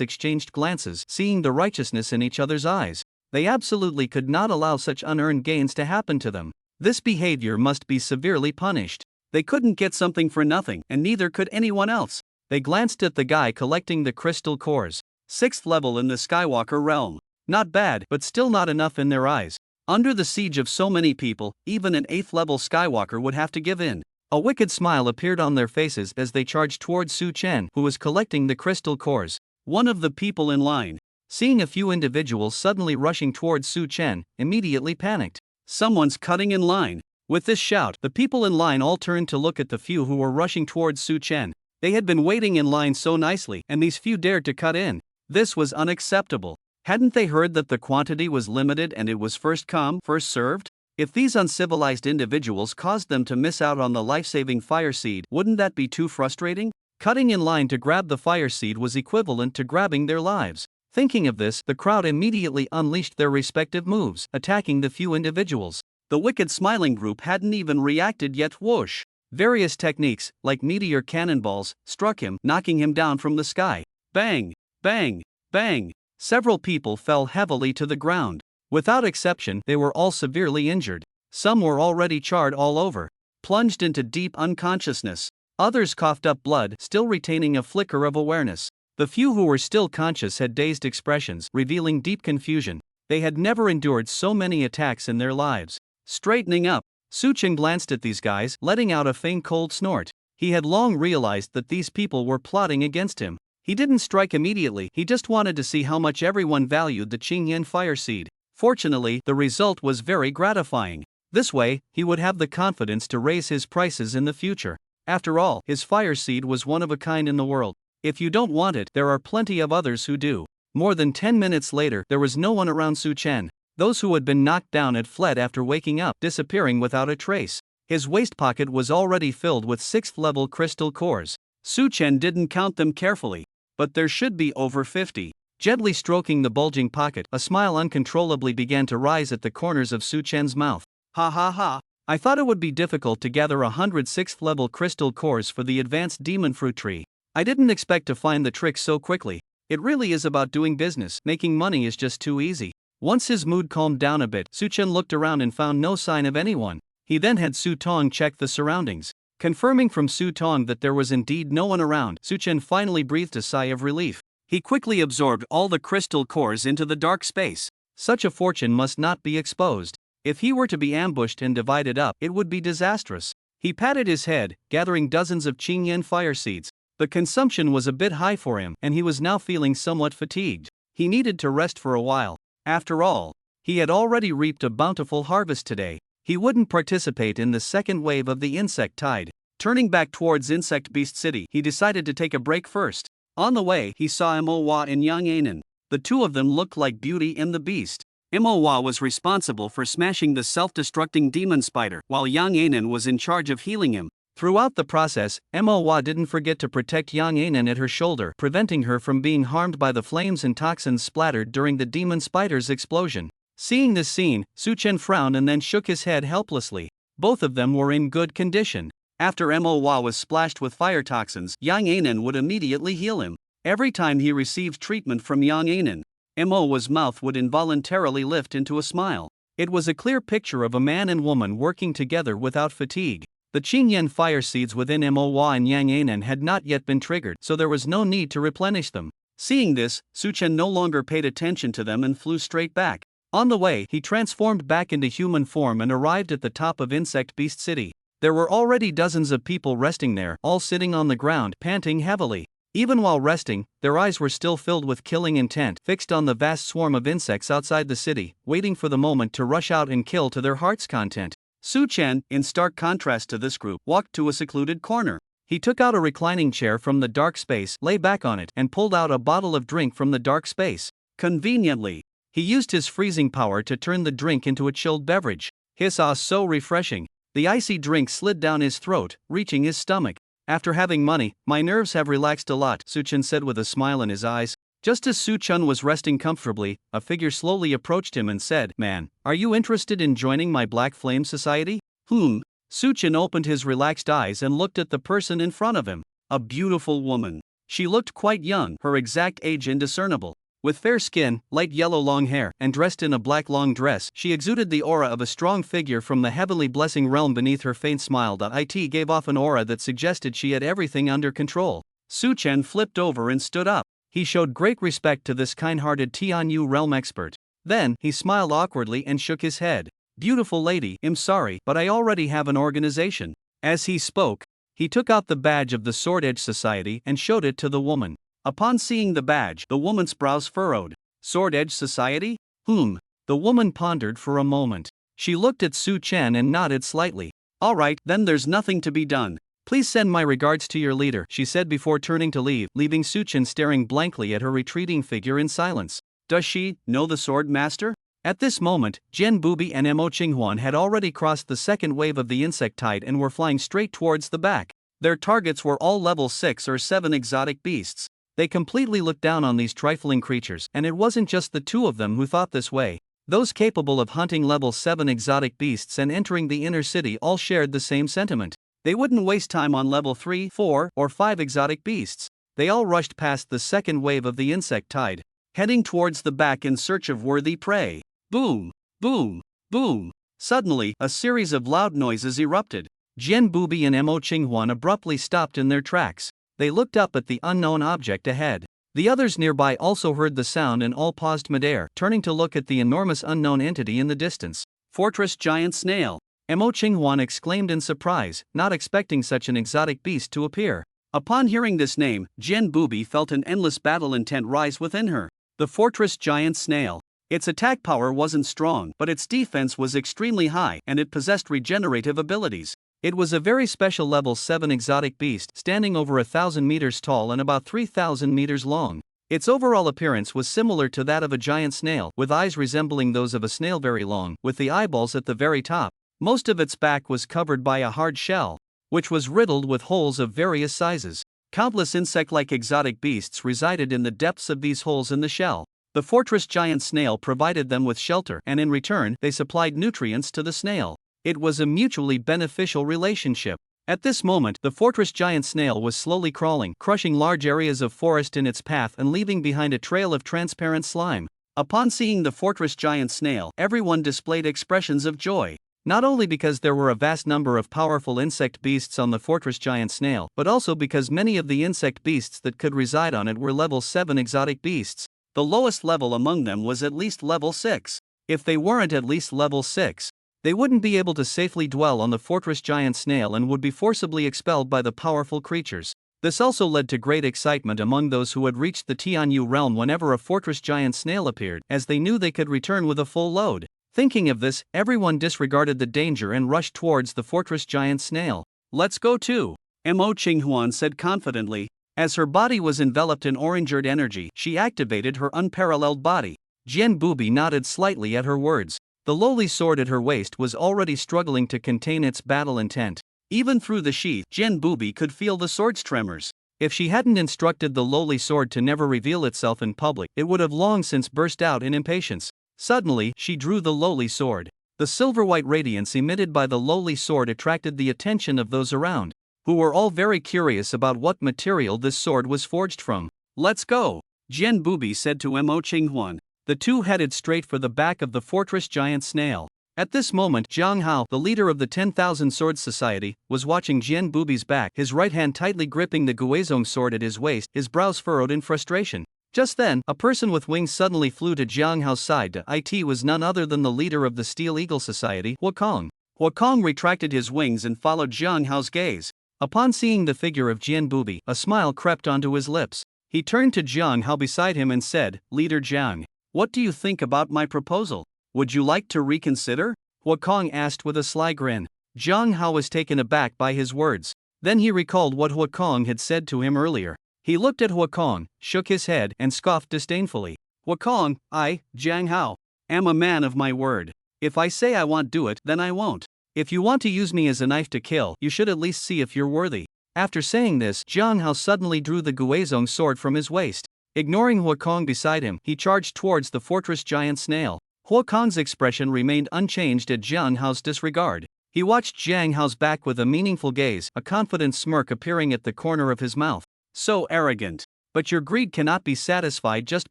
exchanged glances, seeing the righteousness in each other's eyes. They absolutely could not allow such unearned gains to happen to them. This behavior must be severely punished. They couldn't get something for nothing, and neither could anyone else. They glanced at the guy collecting the crystal cores. 6th level in the Skywalker realm. Not bad, but still not enough in their eyes. Under the siege of so many people, even an 8th level Skywalker would have to give in. A wicked smile appeared on their faces as they charged towards Su Chen, who was collecting the crystal cores. One of the people in line, seeing a few individuals suddenly rushing towards Su Chen, immediately panicked. "Someone's cutting in line." With this shout, the people in line all turned to look at the few who were rushing towards Su Chen. They had been waiting in line so nicely, and these few dared to cut in. This was unacceptable. Hadn't they heard that the quantity was limited and it was first come, first served? If these uncivilized individuals caused them to miss out on the life-saving fire seed, wouldn't that be too frustrating? Cutting in line to grab the fire seed was equivalent to grabbing their lives. Thinking of this, the crowd immediately unleashed their respective moves, attacking the few individuals. The wicked smiling group hadn't even reacted yet. Whoosh! Various techniques, like meteor cannonballs, struck him, knocking him down from the sky. Bang! Bang! Bang! Several people fell heavily to the ground. Without exception, they were all severely injured. Some were already charred all over, plunged into deep unconsciousness. Others coughed up blood, still retaining a flicker of awareness. The few who were still conscious had dazed expressions, revealing deep confusion. They had never endured so many attacks in their lives. Straightening up, Su Chen glanced at these guys, letting out a faint cold snort. He had long realized that these people were plotting against him. He didn't strike immediately, he just wanted to see how much everyone valued the Qingyan fire seed. Fortunately, the result was very gratifying. This way, he would have the confidence to raise his prices in the future. After all, his fire seed was one of a kind in the world. If you don't want it, there are plenty of others who do. More than 10 minutes later, there was no one around Su Chen. Those who had been knocked down had fled after waking up, disappearing without a trace. His waist pocket was already filled with 6th level crystal cores. Su Chen didn't count them carefully, but there should be over 50. Gently stroking the bulging pocket, a smile uncontrollably began to rise at the corners of Su Chen's mouth. "Ha ha ha! I thought it would be difficult to gather 100 6th level crystal cores for the advanced demon fruit tree. I didn't expect to find the trick so quickly. It really is about doing business, making money is just too easy." Once his mood calmed down a bit, Su Chen looked around and found no sign of anyone. He then had Su Tong check the surroundings. Confirming from Su Tong that there was indeed no one around, Su Chen finally breathed a sigh of relief. He quickly absorbed all the crystal cores into the dark space. Such a fortune must not be exposed. If he were to be ambushed and divided up, it would be disastrous. He patted his head, gathering dozens of Qingyan fire seeds. The consumption was a bit high for him, and he was now feeling somewhat fatigued. He needed to rest for a while. After all, he had already reaped a bountiful harvest today. He wouldn't participate in the second wave of the insect tide. Turning back towards Insect Beast City, he decided to take a break first. On the way, he saw Manhwa and Yang Anan. The two of them looked like Beauty and the Beast. Manhwa was responsible for smashing the self-destructing demon spider, while Yang Anan was in charge of healing him. Throughout the process, Manhwa didn't forget to protect Yang Anan at her shoulder, preventing her from being harmed by the flames and toxins splattered during the demon spider's explosion. Seeing this scene, Suchen frowned and then shook his head helplessly. Both of them were in good condition. After Manhwa was splashed with fire toxins, Yang Anan would immediately heal him. Every time he received treatment from Yang Anan, Manhwa's mouth would involuntarily lift into a smile. It was a clear picture of a man and woman working together without fatigue. The Qingyan fire seeds within Manhwa and Yang Anan had not yet been triggered, so there was no need to replenish them. Seeing this, Suchen no longer paid attention to them and flew straight back. On the way, he transformed back into human form and arrived at the top of Insect Beast City. There were already dozens of people resting there, all sitting on the ground, panting heavily. Even while resting, their eyes were still filled with killing intent, fixed on the vast swarm of insects outside the city, waiting for the moment to rush out and kill to their heart's content. Suchen, in stark contrast to this group, walked to a secluded corner. He took out a reclining chair from the dark space, lay back on it, and pulled out a bottle of drink from the dark space. Conveniently, he used his freezing power to turn the drink into a chilled beverage. Hissa, so refreshing. The icy drink slid down his throat, reaching his stomach. After having money, my nerves have relaxed a lot, Suchen said with a smile in his eyes. Just as Suchen was resting comfortably, a figure slowly approached him and said, "Man, are you interested in joining my Black Flame Society?" Suchen opened his relaxed eyes and looked at the person in front of him. A beautiful woman. She looked quite young, her exact age indiscernible. With fair skin, light yellow long hair, and dressed in a black long dress, she exuded the aura of a strong figure from the heavenly blessing realm. Beneath her faint smile, it gave off an aura that suggested she had everything under control. Suchen flipped over and stood up. He showed great respect to this kind-hearted Tianyu realm expert. Then, he smiled awkwardly and shook his head. "Beautiful lady, I'm sorry, but I already have an organization." As he spoke, he took out the badge of the Sword Edge Society and showed it to the woman. Upon seeing the badge, the woman's brows furrowed. Sword Edge Society? The woman pondered for a moment. She looked at Suchen and nodded slightly. "All right, then there's nothing to be done. Please send my regards to your leader," she said before turning to leave, leaving Suchen staring blankly at her retreating figure in silence. Does she know the Sword Master? At this moment, Jian Bubi and Mo Qinghuan had already crossed the second wave of the insect tide and were flying straight towards the back. Their targets were all level 6 or 7 exotic beasts. They completely looked down on these trifling creatures, and it wasn't just the two of them who thought this way. Those capable of hunting level 7 exotic beasts and entering the inner city all shared the same sentiment. They wouldn't waste time on level 3, 4, or 5 exotic beasts. They all rushed past the second wave of the insect tide, heading towards the back in search of worthy prey. Boom! Boom! Boom! Suddenly, a series of loud noises erupted. Jian Bubi and Mo Qinghuan abruptly stopped in their tracks. They looked up at the unknown object ahead. The others nearby also heard the sound and all paused midair, turning to look at the enormous unknown entity in the distance. "Fortress Giant Snail!" Mo Qinghuan exclaimed in surprise, not expecting such an exotic beast to appear. Upon hearing this name, Jian Bubi felt an endless battle intent rise within her. The Fortress Giant Snail. Its attack power wasn't strong, but its defense was extremely high, and it possessed regenerative abilities. It was a very special level 7 exotic beast, standing over 1,000 meters tall and about 3,000 meters long. Its overall appearance was similar to that of a giant snail, with eyes resembling those of a snail very long, with the eyeballs at the very top. Most of its back was covered by a hard shell, which was riddled with holes of various sizes. Countless insect-like exotic beasts resided in the depths of these holes in the shell. The fortress giant snail provided them with shelter, and in return, they supplied nutrients to the snail. It was a mutually beneficial relationship. At this moment, the fortress giant snail was slowly crawling, crushing large areas of forest in its path and leaving behind a trail of transparent slime. Upon seeing the fortress giant snail, everyone displayed expressions of joy. Not only because there were a vast number of powerful insect beasts on the fortress giant snail, but also because many of the insect beasts that could reside on it were level 7 exotic beasts. The lowest level among them was at least level 6. If they weren't at least level 6, they wouldn't be able to safely dwell on the fortress giant snail and would be forcibly expelled by the powerful creatures. This also led to great excitement among those who had reached the Tianyu realm whenever a fortress giant snail appeared, as they knew they could return with a full load. Thinking of this, everyone disregarded the danger and rushed towards the fortress giant snail. "Let's go too," Mo Qinghuan said confidently. As her body was enveloped in orange-earth energy, she activated her unparalleled body. Jian Bubi nodded slightly at her words. The lowly sword at her waist was already struggling to contain its battle intent. Even through the sheath, Jian Bubi could feel the sword's tremors. If she hadn't instructed the lowly sword to never reveal itself in public, it would have long since burst out in impatience. Suddenly, she drew the lowly sword. The silver-white radiance emitted by the lowly sword attracted the attention of those around, who were all very curious about what material this sword was forged from. "Let's go," Jian Bubi said to Mo Qinghuan. The two headed straight for the back of the fortress giant snail. At this moment, Zhang Hao, the leader of the 10,000 Swords Society, was watching Jian Bubi's back, his right hand tightly gripping the Guizhong sword at his waist, his brows furrowed in frustration. Just then, a person with wings suddenly flew to Zhang Hao's side. It was none other than the leader of the Steel Eagle Society, Huakong. Huakong retracted his wings and followed Zhang Hao's gaze. Upon seeing the figure of Jian Bubi, a smile crept onto his lips. He turned to Zhang Hao beside him and said, "Leader Zhang, what do you think about my proposal? Would you like to reconsider?" Huakong asked with a sly grin. Zhang Hao was taken aback by his words. Then he recalled what Huakong had said to him earlier. He looked at Huakong, shook his head, and scoffed disdainfully. "Huakong, I, Zhang Hao, am a man of my word. If I say I won't do it, then I won't. If you want to use me as a knife to kill, you should at least see if you're worthy." After saying this, Zhang Hao suddenly drew the Guizhong sword from his waist. Ignoring Huakong beside him, he charged towards the fortress giant snail. Huakong's expression remained unchanged at Zhang Hao's disregard. He watched Zhang Hao's back with a meaningful gaze, a confident smirk appearing at the corner of his mouth. "So arrogant. But your greed cannot be satisfied just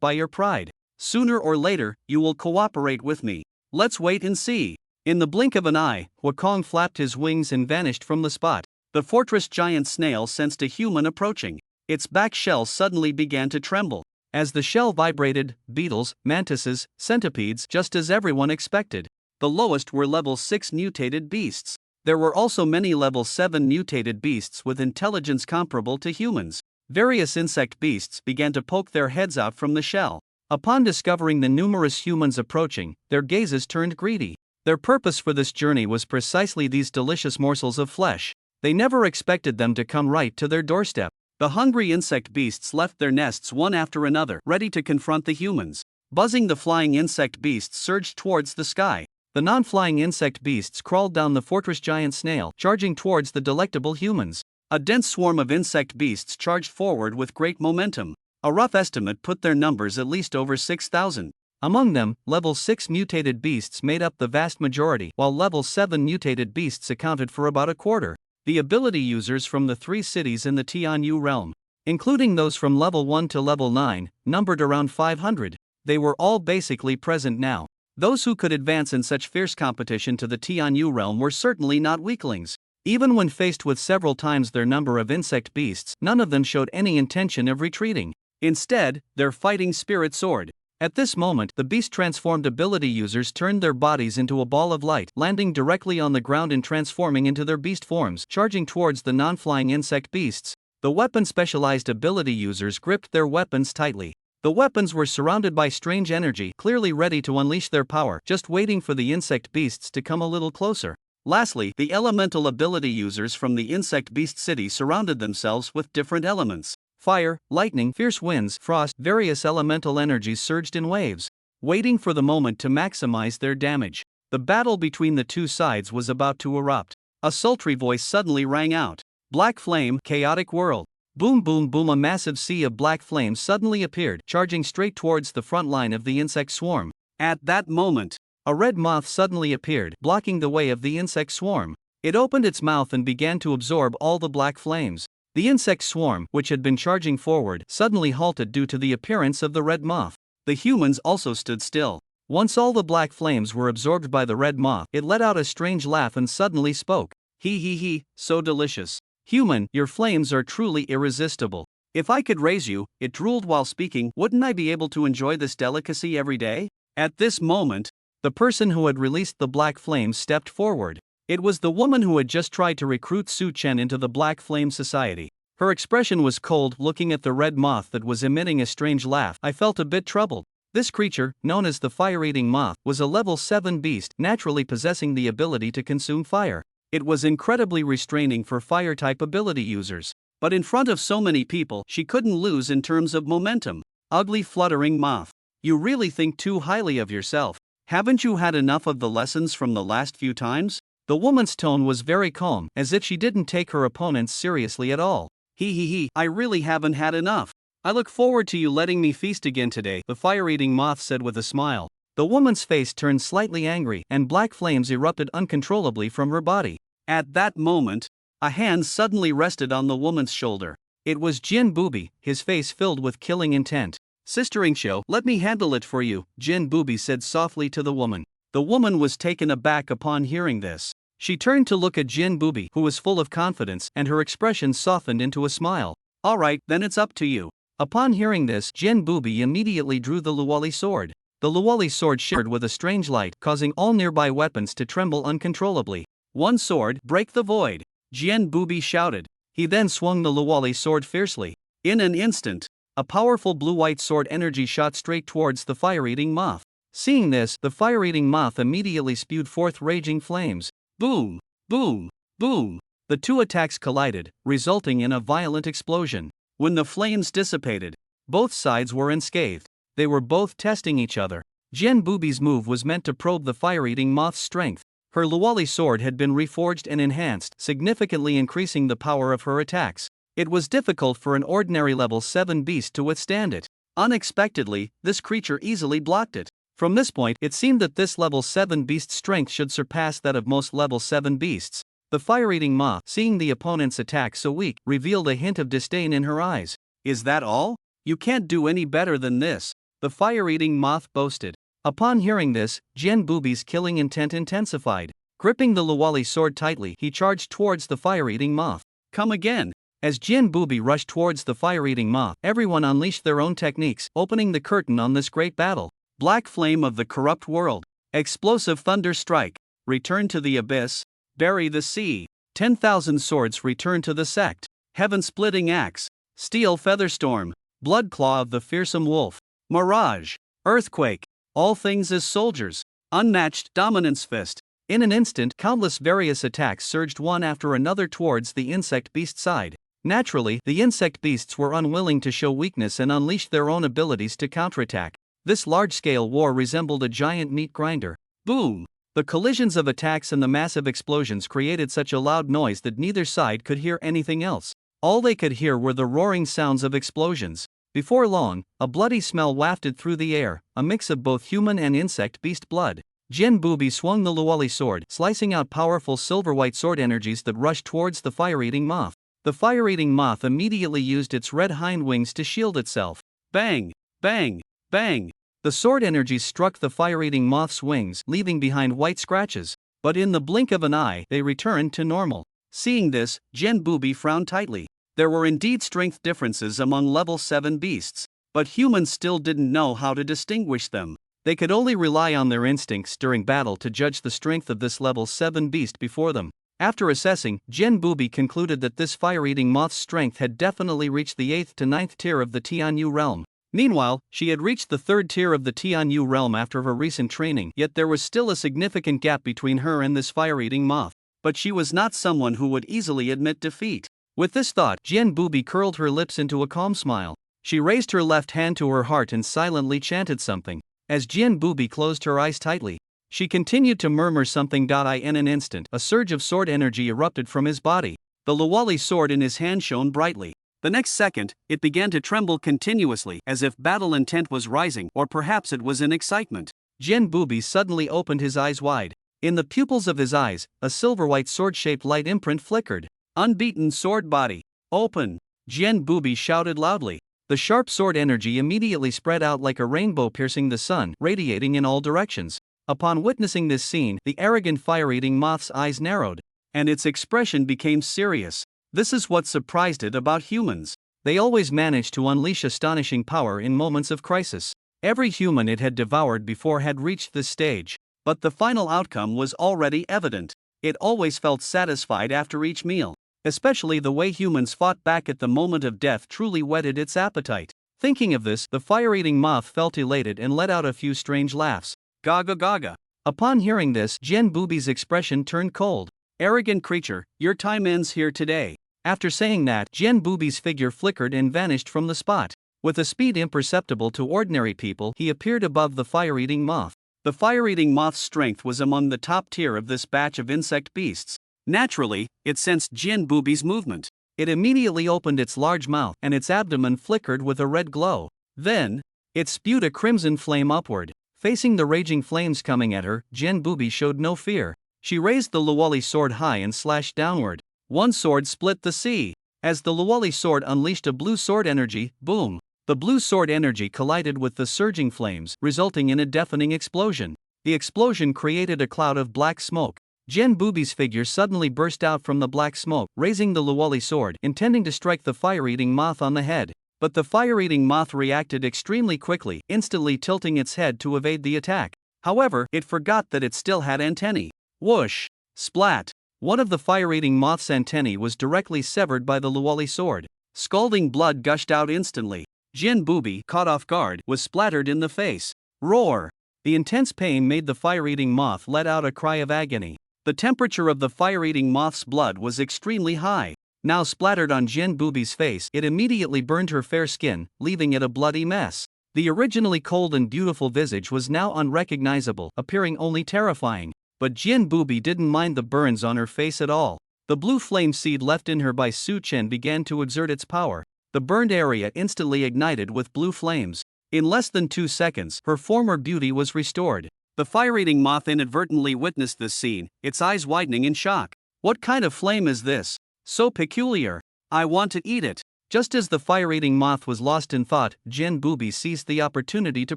by your pride. Sooner or later, you will cooperate with me. Let's wait and see." In the blink of an eye, Huakong flapped his wings and vanished from the spot. The fortress giant snail sensed a human approaching. Its back shell suddenly began to tremble. As the shell vibrated, beetles, mantises, centipedes, just as everyone expected. The lowest were level 6 mutated beasts. There were also many level 7 mutated beasts with intelligence comparable to humans. Various insect beasts began to poke their heads out from the shell. Upon discovering the numerous humans approaching, their gazes turned greedy. Their purpose for this journey was precisely these delicious morsels of flesh. They never expected them to come right to their doorstep. The hungry insect beasts left their nests one after another, ready to confront the humans. Buzzing, the flying insect beasts surged towards the sky. The non-flying insect beasts crawled down the fortress giant snail, charging towards the delectable humans. A dense swarm of insect beasts charged forward with great momentum. A rough estimate put their numbers at least over 6,000. Among them, level 6 mutated beasts made up the vast majority, while level 7 mutated beasts accounted for about a quarter. The ability users from the 3 cities in the Tianyu realm, including those from level 1 to level 9, numbered around 500. They were all basically present now. Those who could advance in such fierce competition to the Tianyu realm were certainly not weaklings. Even when faced with several times their number of insect beasts, none of them showed any intention of retreating. Instead, their fighting spirit soared. At this moment, the beast-transformed ability users turned their bodies into a ball of light, landing directly on the ground and transforming into their beast forms, charging towards the non-flying insect beasts. The weapon-specialized ability users gripped their weapons tightly. The weapons were surrounded by strange energy, clearly ready to unleash their power, just waiting for the insect beasts to come a little closer. Lastly, the elemental ability users from the insect beast city surrounded themselves with different elements. Fire, lightning, fierce winds, frost, various elemental energies surged in waves, waiting for the moment to maximize their damage. The battle between the two sides was about to erupt. A sultry voice suddenly rang out. "Black flame, chaotic world." Boom boom boom, a massive sea of black flame suddenly appeared, charging straight towards the front line of the insect swarm. At that moment, a red moth suddenly appeared, blocking the way of the insect swarm. It opened its mouth and began to absorb all the black flames. The insect swarm, which had been charging forward, suddenly halted due to the appearance of the red moth. The humans also stood still. Once all the black flames were absorbed by the red moth, it let out a strange laugh and suddenly spoke. He, so delicious. Human, your flames are truly irresistible. If I could raise you, it drooled while speaking, wouldn't I be able to enjoy this delicacy every day? At this moment, the person who had released the black flames stepped forward. It was the woman who had just tried to recruit Su Chen into the Black Flame Society. Her expression was cold, looking at the red moth that was emitting a strange laugh. I felt a bit troubled. This creature, known as the fire-eating moth, was a level 7 beast, naturally possessing the ability to consume fire. It was incredibly restraining for fire-type ability users. But in front of so many people, she couldn't lose in terms of momentum. Ugly fluttering moth. You really think too highly of yourself. Haven't you had enough of the lessons from the last few times? The woman's tone was very calm, as if she didn't take her opponents seriously at all. I really haven't had enough. I look forward to you letting me feast again today, the fire-eating moth said with a smile. The woman's face turned slightly angry, and black flames erupted uncontrollably from her body. At that moment, a hand suddenly rested on the woman's shoulder. It was Jin Booby, his face filled with killing intent. Sister Ingsho, let me handle it for you, Jin Booby said softly to the woman. The woman was taken aback upon hearing this. She turned to look at Jin Booby, who was full of confidence, and her expression softened into a smile. Alright, then it's up to you. Upon hearing this, Jin Booby immediately drew the Luwali sword. The Luwali sword shimmered with a strange light, causing all nearby weapons to tremble uncontrollably. One sword, break the void, Jin Booby shouted. He then swung the Luwali sword fiercely. In an instant, a powerful blue-white sword energy shot straight towards the fire-eating moth. Seeing this, the fire-eating moth immediately spewed forth raging flames. Boom, boom, boom. The two attacks collided, resulting in a violent explosion. When the flames dissipated, both sides were unscathed. They were both testing each other. Jin Booby's move was meant to probe the fire-eating moth's strength. Her Luwali sword had been reforged and enhanced, significantly increasing the power of her attacks. It was difficult for an ordinary level 7 beast to withstand it. Unexpectedly, this creature easily blocked it. From this point, it seemed that this level 7 beast's strength should surpass that of most level 7 beasts. The fire-eating moth, seeing the opponent's attack so weak, revealed a hint of disdain in her eyes. Is that all? You can't do any better than this, the fire-eating moth boasted. Upon hearing this, Jin Booby's killing intent intensified. Gripping the Luwali sword tightly, he charged towards the fire-eating moth. Come again! As Jin Booby rushed towards the fire-eating moth, everyone unleashed their own techniques, opening the curtain on this great battle. Black flame of the corrupt world. Explosive thunder strike. Return to the abyss. Bury the sea. 10,000 swords return to the sect. Heaven-splitting axe. Steel featherstorm. Blood claw of the fearsome wolf. Mirage. Earthquake. All things as soldiers. Unmatched dominance fist. In an instant, countless various attacks surged one after another towards the insect beast side. Naturally, the insect beasts were unwilling to show weakness and unleashed their own abilities to counterattack. This large-scale war resembled a giant meat grinder. Boom! The collisions of attacks and the massive explosions created such a loud noise that neither side could hear anything else. All they could hear were the roaring sounds of explosions. Before long, a bloody smell wafted through the air, a mix of both human and insect beast blood. Jin Booby swung the Luwali sword, slicing out powerful silver-white sword energies that rushed towards the fire-eating moth. The fire-eating moth immediately used its red hind wings to shield itself. Bang! Bang! Bang! The sword energies struck the fire-eating moth's wings, leaving behind white scratches. But in the blink of an eye, they returned to normal. Seeing this, Jin Booby frowned tightly. There were indeed strength differences among level 7 beasts, but humans still didn't know how to distinguish them. They could only rely on their instincts during battle to judge the strength of this level 7 beast before them. After assessing, Jin Booby concluded that this fire-eating moth's strength had definitely reached the 8th to 9th tier of the Tianyu realm. Meanwhile, she had reached the 3rd tier of the Tianyu realm after her recent training, yet there was still a significant gap between her and this fire-eating moth. But she was not someone who would easily admit defeat. With this thought, Jin Booby curled her lips into a calm smile. She raised her left hand to her heart and silently chanted something. As Jin Booby closed her eyes tightly, she continued to murmur something. In an instant, a surge of sword energy erupted from his body. The Luwali sword in his hand shone brightly. The next second, it began to tremble continuously, as if battle intent was rising, or perhaps it was in excitement. Jin Booby suddenly opened his eyes wide. In the pupils of his eyes, a silver-white sword-shaped light imprint flickered. Unbeaten sword body. Open! Jin Booby shouted loudly. The sharp sword energy immediately spread out like a rainbow, piercing the sun, radiating in all directions. Upon witnessing this scene, the arrogant fire-eating moth's eyes narrowed, and its expression became serious. This is what surprised it about humans. They always manage to unleash astonishing power in moments of crisis. Every human it had devoured before had reached this stage, but the final outcome was already evident. It always felt satisfied after each meal. Especially the way humans fought back at the moment of death truly whetted its appetite. Thinking of this, the fire-eating moth felt elated and let out a few strange laughs. Gaga gaga. Upon hearing this, Jen Booby's expression turned cold. Arrogant creature, your time ends here today. After saying that, Jen Booby's figure flickered and vanished from the spot. With a speed imperceptible to ordinary people, he appeared above the fire-eating moth. The fire-eating moth's strength was among the top tier of this batch of insect beasts. Naturally, it sensed Jen Booby's movement. It immediately opened its large mouth, and its abdomen flickered with a red glow. Then, it spewed a crimson flame upward. Facing the raging flames coming at her, Jen Booby showed no fear. She raised the Luwali sword high and slashed downward. One sword split the sea. As the Luwali sword unleashed a blue sword energy, boom! The blue sword energy collided with the surging flames, resulting in a deafening explosion. The explosion created a cloud of black smoke. Jen Booby's figure suddenly burst out from the black smoke, raising the Luwali sword, intending to strike the fire-eating moth on the head. But the fire-eating moth reacted extremely quickly, instantly tilting its head to evade the attack. However, it forgot that it still had antennae. Whoosh! Splat! One of the fire-eating moth's antennae was directly severed by the Luwali sword. Scalding blood gushed out instantly. Jen Booby, caught off guard, was splattered in the face. Roar! The intense pain made the fire-eating moth let out a cry of agony. The temperature of the fire-eating moth's blood was extremely high. Now splattered on Jen Booby's face, it immediately burned her fair skin, leaving it a bloody mess. The originally cold and beautiful visage was now unrecognizable, appearing only terrifying. But Jen Booby didn't mind the burns on her face at all. The blue flame seed left in her by Su Chen began to exert its power. The burned area instantly ignited with blue flames. In less than 2 seconds, her former beauty was restored. The fire-eating moth inadvertently witnessed this scene, its eyes widening in shock. What kind of flame is this? So peculiar. I want to eat it. Just as the fire-eating moth was lost in thought, Jen Booby seized the opportunity to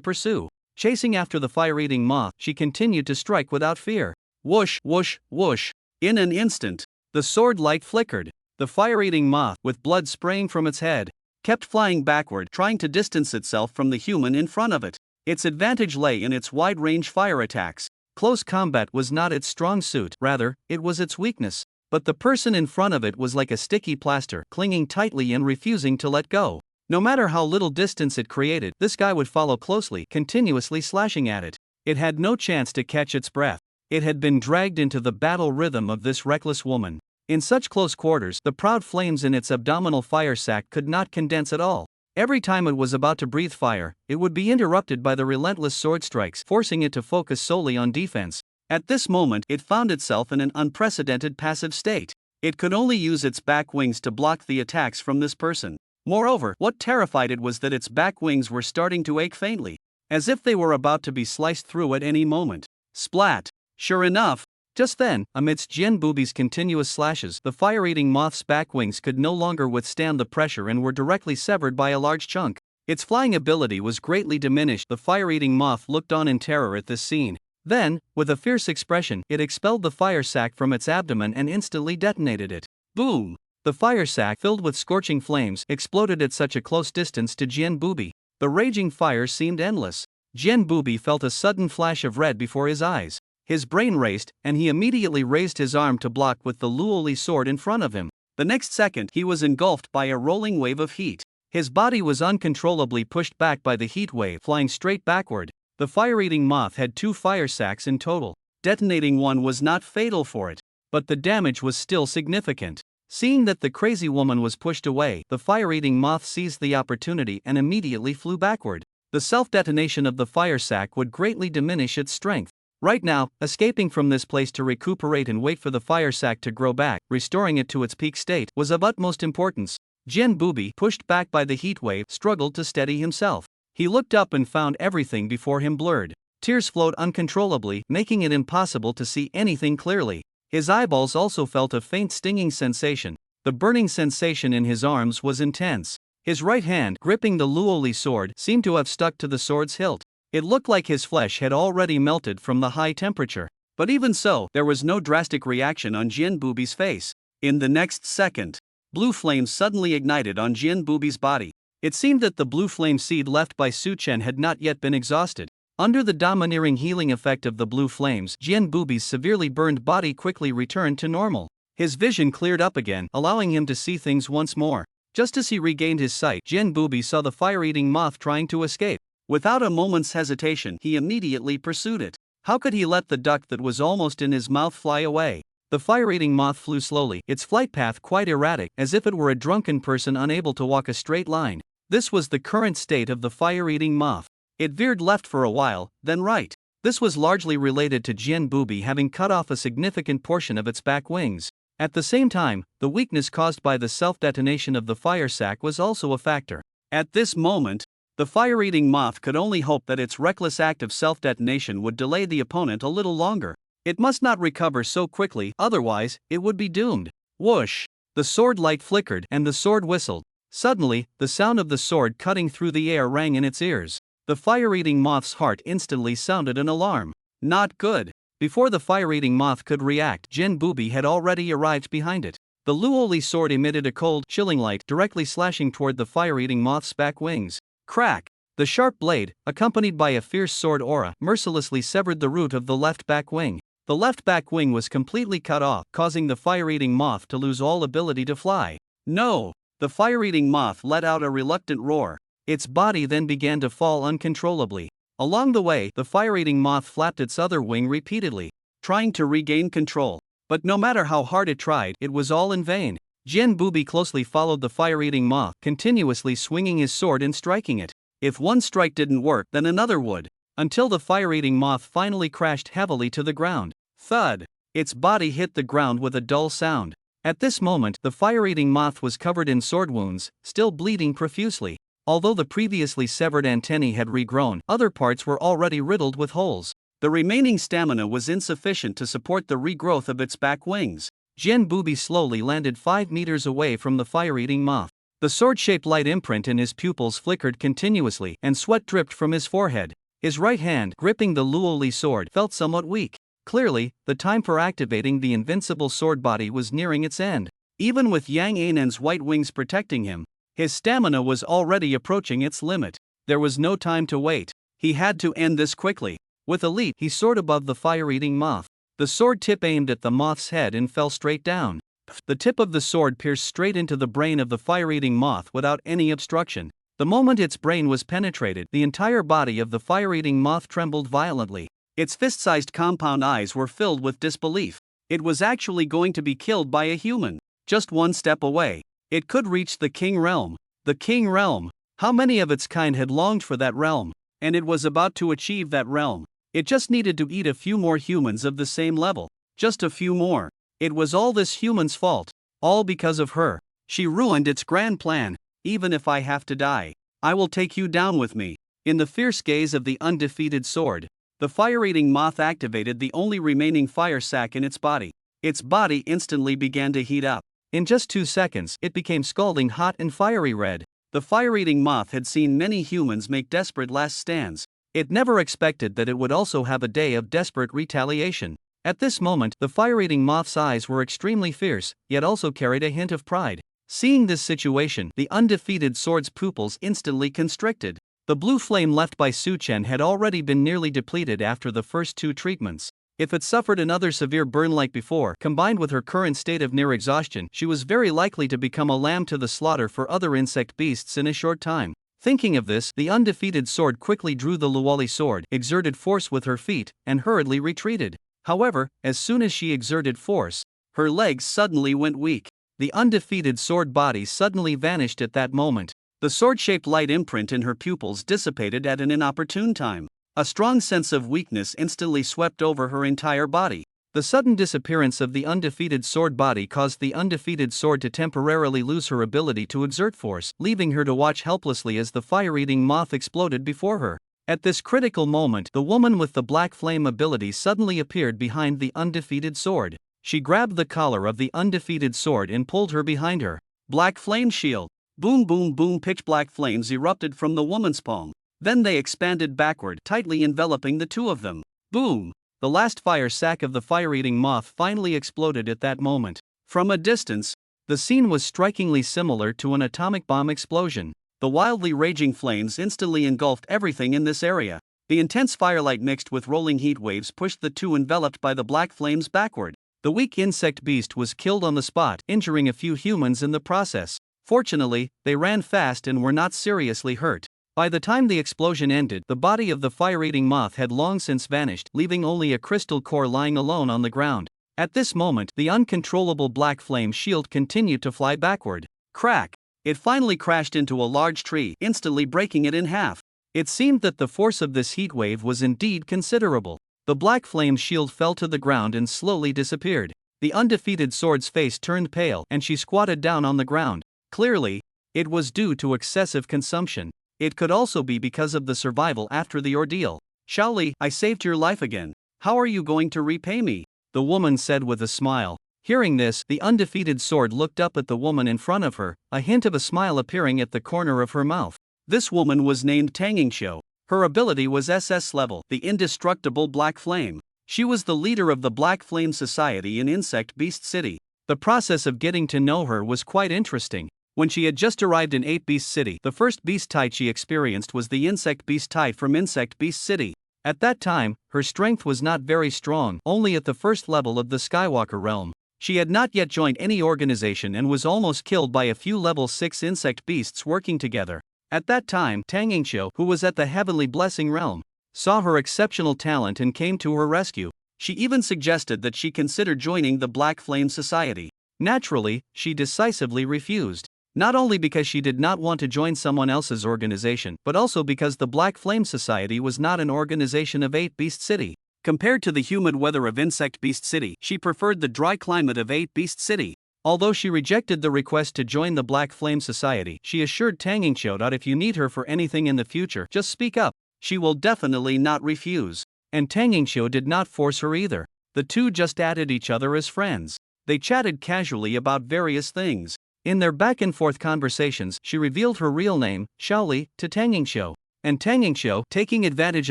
pursue. Chasing after the fire-eating moth, she continued to strike without fear. Whoosh, whoosh, whoosh. In an instant, the sword light flickered. The fire-eating moth, with blood spraying from its head, kept flying backward, trying to distance itself from the human in front of it. Its advantage lay in its wide-range fire attacks. Close combat was not its strong suit, rather, it was its weakness. But the person in front of it was like a sticky plaster, clinging tightly and refusing to let go. No matter how little distance it created, this guy would follow closely, continuously slashing at it. It had no chance to catch its breath. It had been dragged into the battle rhythm of this reckless woman. In such close quarters, the proud flames in its abdominal fire sac could not condense at all. Every time it was about to breathe fire, it would be interrupted by the relentless sword strikes, forcing it to focus solely on defense. At this moment, it found itself in an unprecedented passive state. It could only use its back wings to block the attacks from this person. Moreover, what terrified it was that its back wings were starting to ache faintly, as if they were about to be sliced through at any moment. Splat! Sure enough, just then, amidst Jen Booby's continuous slashes, the fire-eating moth's back wings could no longer withstand the pressure and were directly severed by a large chunk. Its flying ability was greatly diminished. The fire-eating moth looked on in terror at this scene. Then, with a fierce expression, it expelled the fire sac from its abdomen and instantly detonated it. Boom! The fire sac, filled with scorching flames, exploded at such a close distance to Jen Booby. The raging fire seemed endless. Jen Booby felt a sudden flash of red before his eyes. His brain raced, and he immediately raised his arm to block with the Luoli sword in front of him. The next second, he was engulfed by a rolling wave of heat. His body was uncontrollably pushed back by the heat wave, flying straight backward. The fire-eating moth had 2 fire sacs in total. Detonating one was not fatal for it, but the damage was still significant. Seeing that the crazy woman was pushed away, the fire-eating moth seized the opportunity and immediately flew backward. The self-detonation of the fire sac would greatly diminish its strength. Right now, escaping from this place to recuperate and wait for the fire sac to grow back, restoring it to its peak state, was of utmost importance. Jen Booby, pushed back by the heat wave, struggled to steady himself. He looked up and found everything before him blurred. Tears flowed uncontrollably, making it impossible to see anything clearly. His eyeballs also felt a faint stinging sensation. The burning sensation in his arms was intense. His right hand, gripping the Luoli sword, seemed to have stuck to the sword's hilt. It looked like his flesh had already melted from the high temperature. But even so, there was no drastic reaction on Jian Bubi's face. In the next second, blue flames suddenly ignited on Jian Bubi's body. It seemed that the blue flame seed left by Su Chen had not yet been exhausted. Under the domineering healing effect of the blue flames, Jian Bubi's severely burned body quickly returned to normal. His vision cleared up again, allowing him to see things once more. Just as he regained his sight, Jian Bubi saw the fire-eating moth trying to escape. Without a moment's hesitation, he immediately pursued it. How could he let the duck that was almost in his mouth fly away? The fire-eating moth flew slowly, its flight path quite erratic, as if it were a drunken person unable to walk a straight line. This was the current state of the fire-eating moth. It veered left for a while, then right. This was largely related to Jian Bubi having cut off a significant portion of its back wings. At the same time, the weakness caused by the self-detonation of the fire sac was also a factor. At this moment, the fire-eating moth could only hope that its reckless act of self-detonation would delay the opponent a little longer. It must not recover so quickly, otherwise, it would be doomed. Whoosh! The sword light flickered and the sword whistled. Suddenly, the sound of the sword cutting through the air rang in its ears. The fire-eating moth's heart instantly sounded an alarm. Not good. Before the fire-eating moth could react, Jian Bubi had already arrived behind it. The Luoli sword emitted a cold, chilling light, directly slashing toward the fire-eating moth's back wings. Crack! The sharp blade, accompanied by a fierce sword aura, mercilessly severed the root of the left back wing. The left back wing was completely cut off, causing the fire-eating moth to lose all ability to fly. No! The fire-eating moth let out a reluctant roar. Its body then began to fall uncontrollably. Along the way, the fire-eating moth flapped its other wing repeatedly, trying to regain control. But no matter how hard it tried, it was all in vain. Jian Bubi closely followed the fire-eating moth, continuously swinging his sword and striking it. If one strike didn't work, then another would, until the fire-eating moth finally crashed heavily to the ground. Thud! Its body hit the ground with a dull sound. At this moment, the fire-eating moth was covered in sword wounds, still bleeding profusely. Although the previously severed antennae had regrown, other parts were already riddled with holes. The remaining stamina was insufficient to support the regrowth of its back wings. Jian Bubi slowly landed 5 meters away from the fire-eating moth. The sword-shaped light imprint in his pupils flickered continuously, and sweat dripped from his forehead. His right hand, gripping the Luoli sword, felt somewhat weak. Clearly, the time for activating the invincible sword body was nearing its end. Even with Yang Ainen's white wings protecting him, his stamina was already approaching its limit. There was no time to wait. He had to end this quickly. With a leap, he soared above the fire-eating moth. The sword tip aimed at the moth's head and fell straight down. The tip of the sword pierced straight into the brain of the fire-eating moth without any obstruction. The moment its brain was penetrated, the entire body of the fire-eating moth trembled violently. Its fist-sized compound eyes were filled with disbelief. It was actually going to be killed by a human. Just one step away. It could reach the King Realm. The King Realm. How many of its kind had longed for that realm? And it was about to achieve that realm. It just needed to eat a few more humans of the same level. Just a few more. It was all this human's fault. All because of her. She ruined its grand plan. Even if I have to die, I will take you down with me. In the fierce gaze of the undefeated sword, the fire-eating moth activated the only remaining fire sac in its body. Its body instantly began to heat up. In just 2 seconds, it became scalding hot and fiery red. The fire-eating moth had seen many humans make desperate last stands. It never expected that it would also have a day of desperate retaliation. At this moment, the fire-eating moth's eyes were extremely fierce, yet also carried a hint of pride. Seeing this situation, the undefeated sword's pupils instantly constricted. The blue flame left by Su Chen had already been nearly depleted after the first 2 treatments. If it suffered another severe burn like before, combined with her current state of near exhaustion, she was very likely to become a lamb to the slaughter for other insect beasts in a short time. Thinking of this, the undefeated sword quickly drew the Luoli sword, exerted force with her feet, and hurriedly retreated. However, as soon as she exerted force, her legs suddenly went weak. The undefeated sword body suddenly vanished at that moment. The sword-shaped light imprint in her pupils dissipated at an inopportune time. A strong sense of weakness instantly swept over her entire body. The sudden disappearance of the undefeated sword body caused the undefeated sword to temporarily lose her ability to exert force, leaving her to watch helplessly as the fire-eating moth exploded before her. At this critical moment, the woman with the black flame ability suddenly appeared behind the undefeated sword. She grabbed the collar of the undefeated sword and pulled her behind her. Black flame shield. Boom boom boom, pitch black flames erupted from the woman's palm. Then they expanded backward, tightly enveloping the two of them. Boom! The last fire sac of the fire-eating moth finally exploded at that moment. From a distance, the scene was strikingly similar to an atomic bomb explosion. The wildly raging flames instantly engulfed everything in this area. The intense firelight mixed with rolling heat waves pushed the two enveloped by the black flames backward. The weak insect beast was killed on the spot, injuring a few humans in the process. Fortunately, they ran fast and were not seriously hurt. By the time the explosion ended, the body of the fire-eating moth had long since vanished, leaving only a crystal core lying alone on the ground. At this moment, the uncontrollable black flame shield continued to fly backward. Crack! It finally crashed into a large tree, instantly breaking it in half. It seemed that the force of this heat wave was indeed considerable. The black flame shield fell to the ground and slowly disappeared. The undefeated sword's face turned pale, and she squatted down on the ground. Clearly, it was due to excessive consumption. It could also be because of the survival after the ordeal. Shaoli, I saved your life again. How are you going to repay me? The woman said with a smile. Hearing this, the undefeated sword looked up at the woman in front of her, a hint of a smile appearing at the corner of her mouth. This woman was named Tangingsho. Her ability was SS level, the indestructible Black Flame. She was the leader of the Black Flame Society in Insect Beast City. The process of getting to know her was quite interesting. When she had just arrived in 8 Beast City, the first beast type she experienced was the Insect Beast type from Insect Beast City. At that time, her strength was not very strong, only at the first level of the Skywalker realm. She had not yet joined any organization and was almost killed by a few level 6 insect beasts working together. At that time, Tangingsho, who was at the Heavenly Blessing realm, saw her exceptional talent and came to her rescue. She even suggested that she consider joining the Black Flame Society. Naturally, she decisively refused. Not only because she did not want to join someone else's organization, but also because the Black Flame Society was not an organization of 8 Beast City. Compared to the humid weather of Insect Beast City, she preferred the dry climate of 8 Beast City. Although she rejected the request to join the Black Flame Society, she assured Tangingsho that if you need her for anything in the future, just speak up. She will definitely not refuse. And Tangingsho did not force her either. The two just added each other as friends. They chatted casually about various things. In their back-and-forth conversations, she revealed her real name, Shaoli, to Tangingsho. And Tangingsho, taking advantage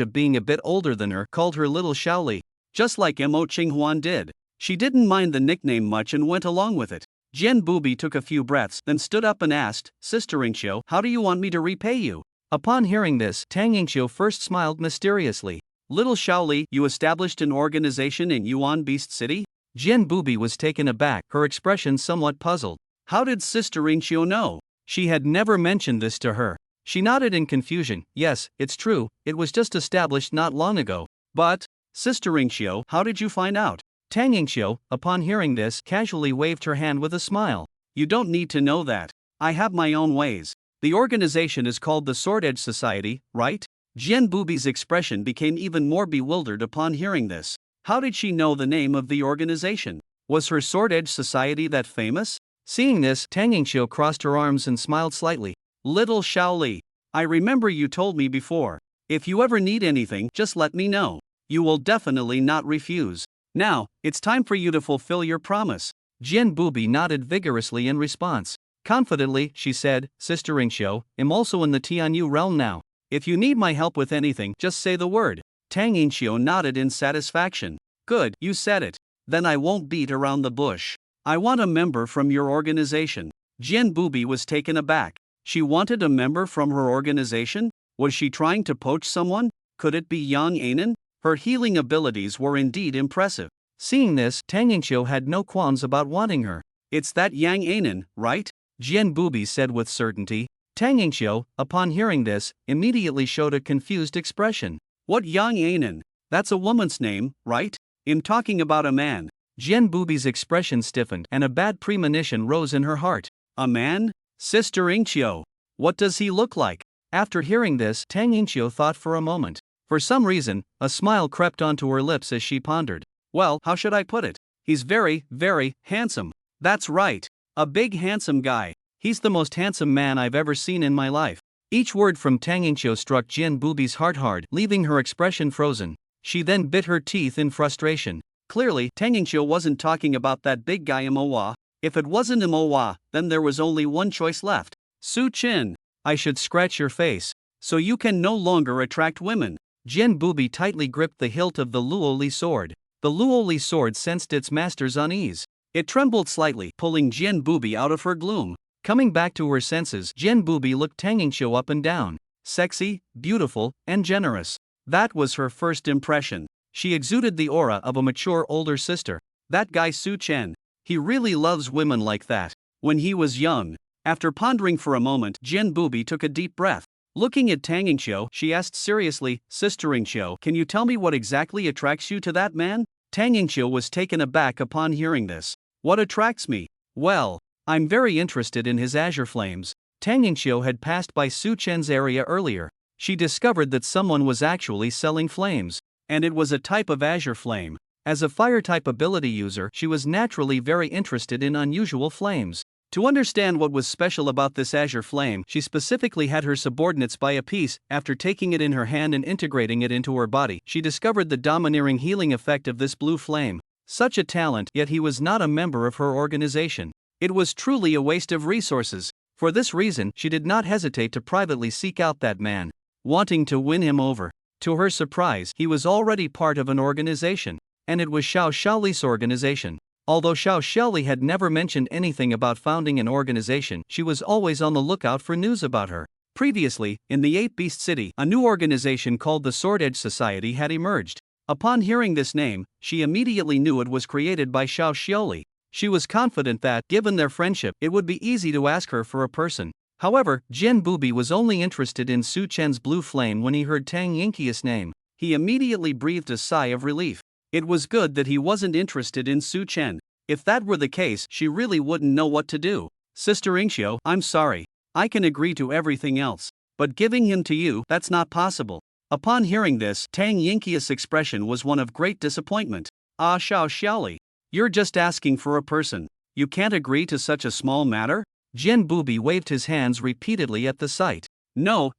of being a bit older than her, called her Little Shaoli. Just like Mo Qinghuan did. She didn't mind the nickname much and went along with it. Jian Bubi took a few breaths, then stood up and asked, Sister Ringsho, how do you want me to repay you? Upon hearing this, Tangingsho first smiled mysteriously. Little Shaoli, you established an organization in Yuan Beast City? Jian Bubi was taken aback, her expression somewhat puzzled. How did Sister Ringsho know? She had never mentioned this to her. She nodded in confusion. Yes, it's true, it was just established not long ago. But, Sister Ringsho, how did you find out? Tangingsho, upon hearing this, casually waved her hand with a smile. You don't need to know that. I have my own ways. The organization is called the Sword Edge Society, right? Jian Bubi's expression became even more bewildered upon hearing this. How did she know the name of the organization? Was her Sword Edge Society that famous? Seeing this, Tangingsho crossed her arms and smiled slightly. Little Shaoli, I remember you told me before. If you ever need anything, just let me know. You will definitely not refuse. Now, it's time for you to fulfill your promise. Jian Bubi nodded vigorously in response. Confidently, she said, Sister Ringsho, I'm also in the Tianyu realm now. If you need my help with anything, just say the word. Tangingsho nodded in satisfaction. Good, you said it. Then I won't beat around the bush. I want a member from your organization. Jian Bubi was taken aback. She wanted a member from her organization? Was she trying to poach someone? Could it be Yang Anan? Her healing abilities were indeed impressive. Seeing this, Tangingsho had no qualms about wanting her. It's that Yang Anan, right? Jian Bubi said with certainty. Tangingsho, upon hearing this, immediately showed a confused expression. What Yang Anan? That's a woman's name, right? I'm talking about a man. Jian Bubi's expression stiffened and a bad premonition rose in her heart. A man? Sister Ringsho. What does he look like? After hearing this, Tangingsho thought for a moment. For some reason, a smile crept onto her lips as she pondered. Well, how should I put it? He's very, very handsome. That's right. A big handsome guy. He's the most handsome man I've ever seen in my life. Each word from Tangingsho struck Jian Bubi's heart hard, leaving her expression frozen. She then bit her teeth in frustration. Clearly, Tangingsho wasn't talking about that big guy Manhwa. If it wasn't Manhwa, then there was only one choice left. Su Chin, I should scratch your face, so you can no longer attract women. Jin Booby tightly gripped the hilt of the Luoli sword. The Luoli sword sensed its master's unease. It trembled slightly, pulling Jin Booby out of her gloom. Coming back to her senses, Jin Booby looked Tang Yingqiu up and down. Sexy, beautiful, and generous. That was her first impression. She exuded the aura of a mature older sister. That guy Su Chen. He really loves women like that. When he was young. After pondering for a moment, Jin Booby took a deep breath. Looking at Tang Yingqiu, she asked seriously, Sister Yingqiu, can you tell me what exactly attracts you to that man? Tang Yingqiu was taken aback upon hearing this. What attracts me? Well, I'm very interested in his azure flames. Tang Yingqiu had passed by Su Chen's area earlier. She discovered that someone was actually selling flames. And it was a type of azure flame. As a fire-type ability user, she was naturally very interested in unusual flames. To understand what was special about this azure flame, she specifically had her subordinates buy a piece. After taking it in her hand and integrating it into her body, she discovered the domineering healing effect of this blue flame. Such a talent, yet he was not a member of her organization. It was truly a waste of resources. For this reason, she did not hesitate to privately seek out that man, wanting to win him over. To her surprise, he was already part of an organization, and it was Xiao Xiaoli's organization. Although Xiao Xiaoli had never mentioned anything about founding an organization, she was always on the lookout for news about her. Previously, in the Eight Beast City, a new organization called the Sword Edge Society had emerged. Upon hearing this name, she immediately knew it was created by Xiao Xiaoli. She was confident that, given their friendship, it would be easy to ask her for a person. However, Jin Booby was only interested in Su Chen's blue flame when he heard Tang Yingqiu's name. He immediately breathed a sigh of relief. It was good that he wasn't interested in Su Chen. If that were the case, she really wouldn't know what to do. Sister Yingqiu, I'm sorry. I can agree to everything else. But giving him to you, that's not possible. Upon hearing this, Tang Yingqiu's expression was one of great disappointment. Ah, Xiao Xiaoli. You're just asking for a person. You can't agree to such a small matter? Jin Booby waved his hands repeatedly at the sight. No.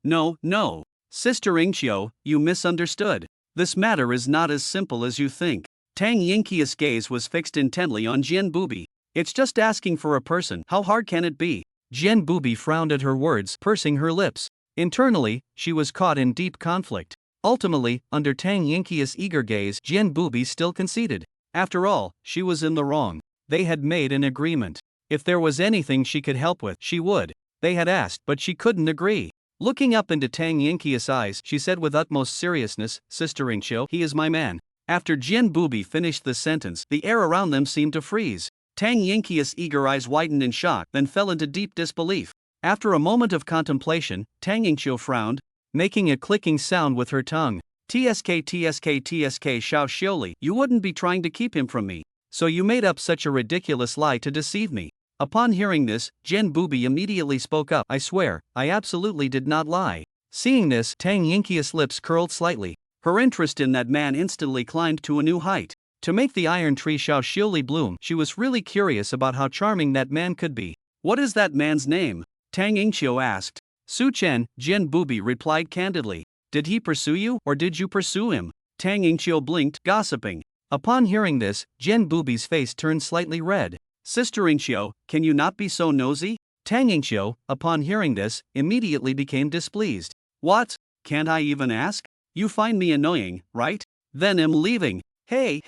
Sister Yingqiu, you misunderstood. This matter is not as simple as you think. Tang Yingqiu's gaze was fixed intently on Jin Booby. It's just asking for a person. How hard can it be? Jin Booby frowned at her words, pursing her lips. Internally, she was caught in deep conflict. Ultimately, under Tang Yingqiu's eager gaze, Jin Booby still conceded. After all, she was in the wrong. They had made an agreement. If there was anything she could help with, she would. They had asked, but she couldn't agree. Looking up into Tang Yingqiu's eyes, she said with utmost seriousness, Sister Yingqiu, he is my man. After Jin Booby finished the sentence, the air around them seemed to freeze. Tang Yingqiu's eager eyes widened in shock, then fell into deep disbelief. After a moment of contemplation, Tang Yingqiu frowned, making a clicking sound with her tongue. TSK Xiao Xiaoli, you wouldn't be trying to keep him from me. So you made up such a ridiculous lie to deceive me. Upon hearing this, Jin Booby immediately spoke up. I swear, I absolutely did not lie. Seeing this, Tang Yingqiu's lips curled slightly. Her interest in that man instantly climbed to a new height. To make the iron tree Xiao Xiaoli bloom, she was really curious about how charming that man could be. What is that man's name? Tang Yingqiu asked. Su Chen, Jin Booby replied candidly. Did he pursue you, or did you pursue him? Tang Yingqiu blinked, gossiping. Upon hearing this, Jin Booby's face turned slightly red. Sister Yingqiu, can you not be so nosy? Tang Yingqiu, upon hearing this, immediately became displeased. What? Can't I even ask? You find me annoying, right? Then I'm leaving. Hey,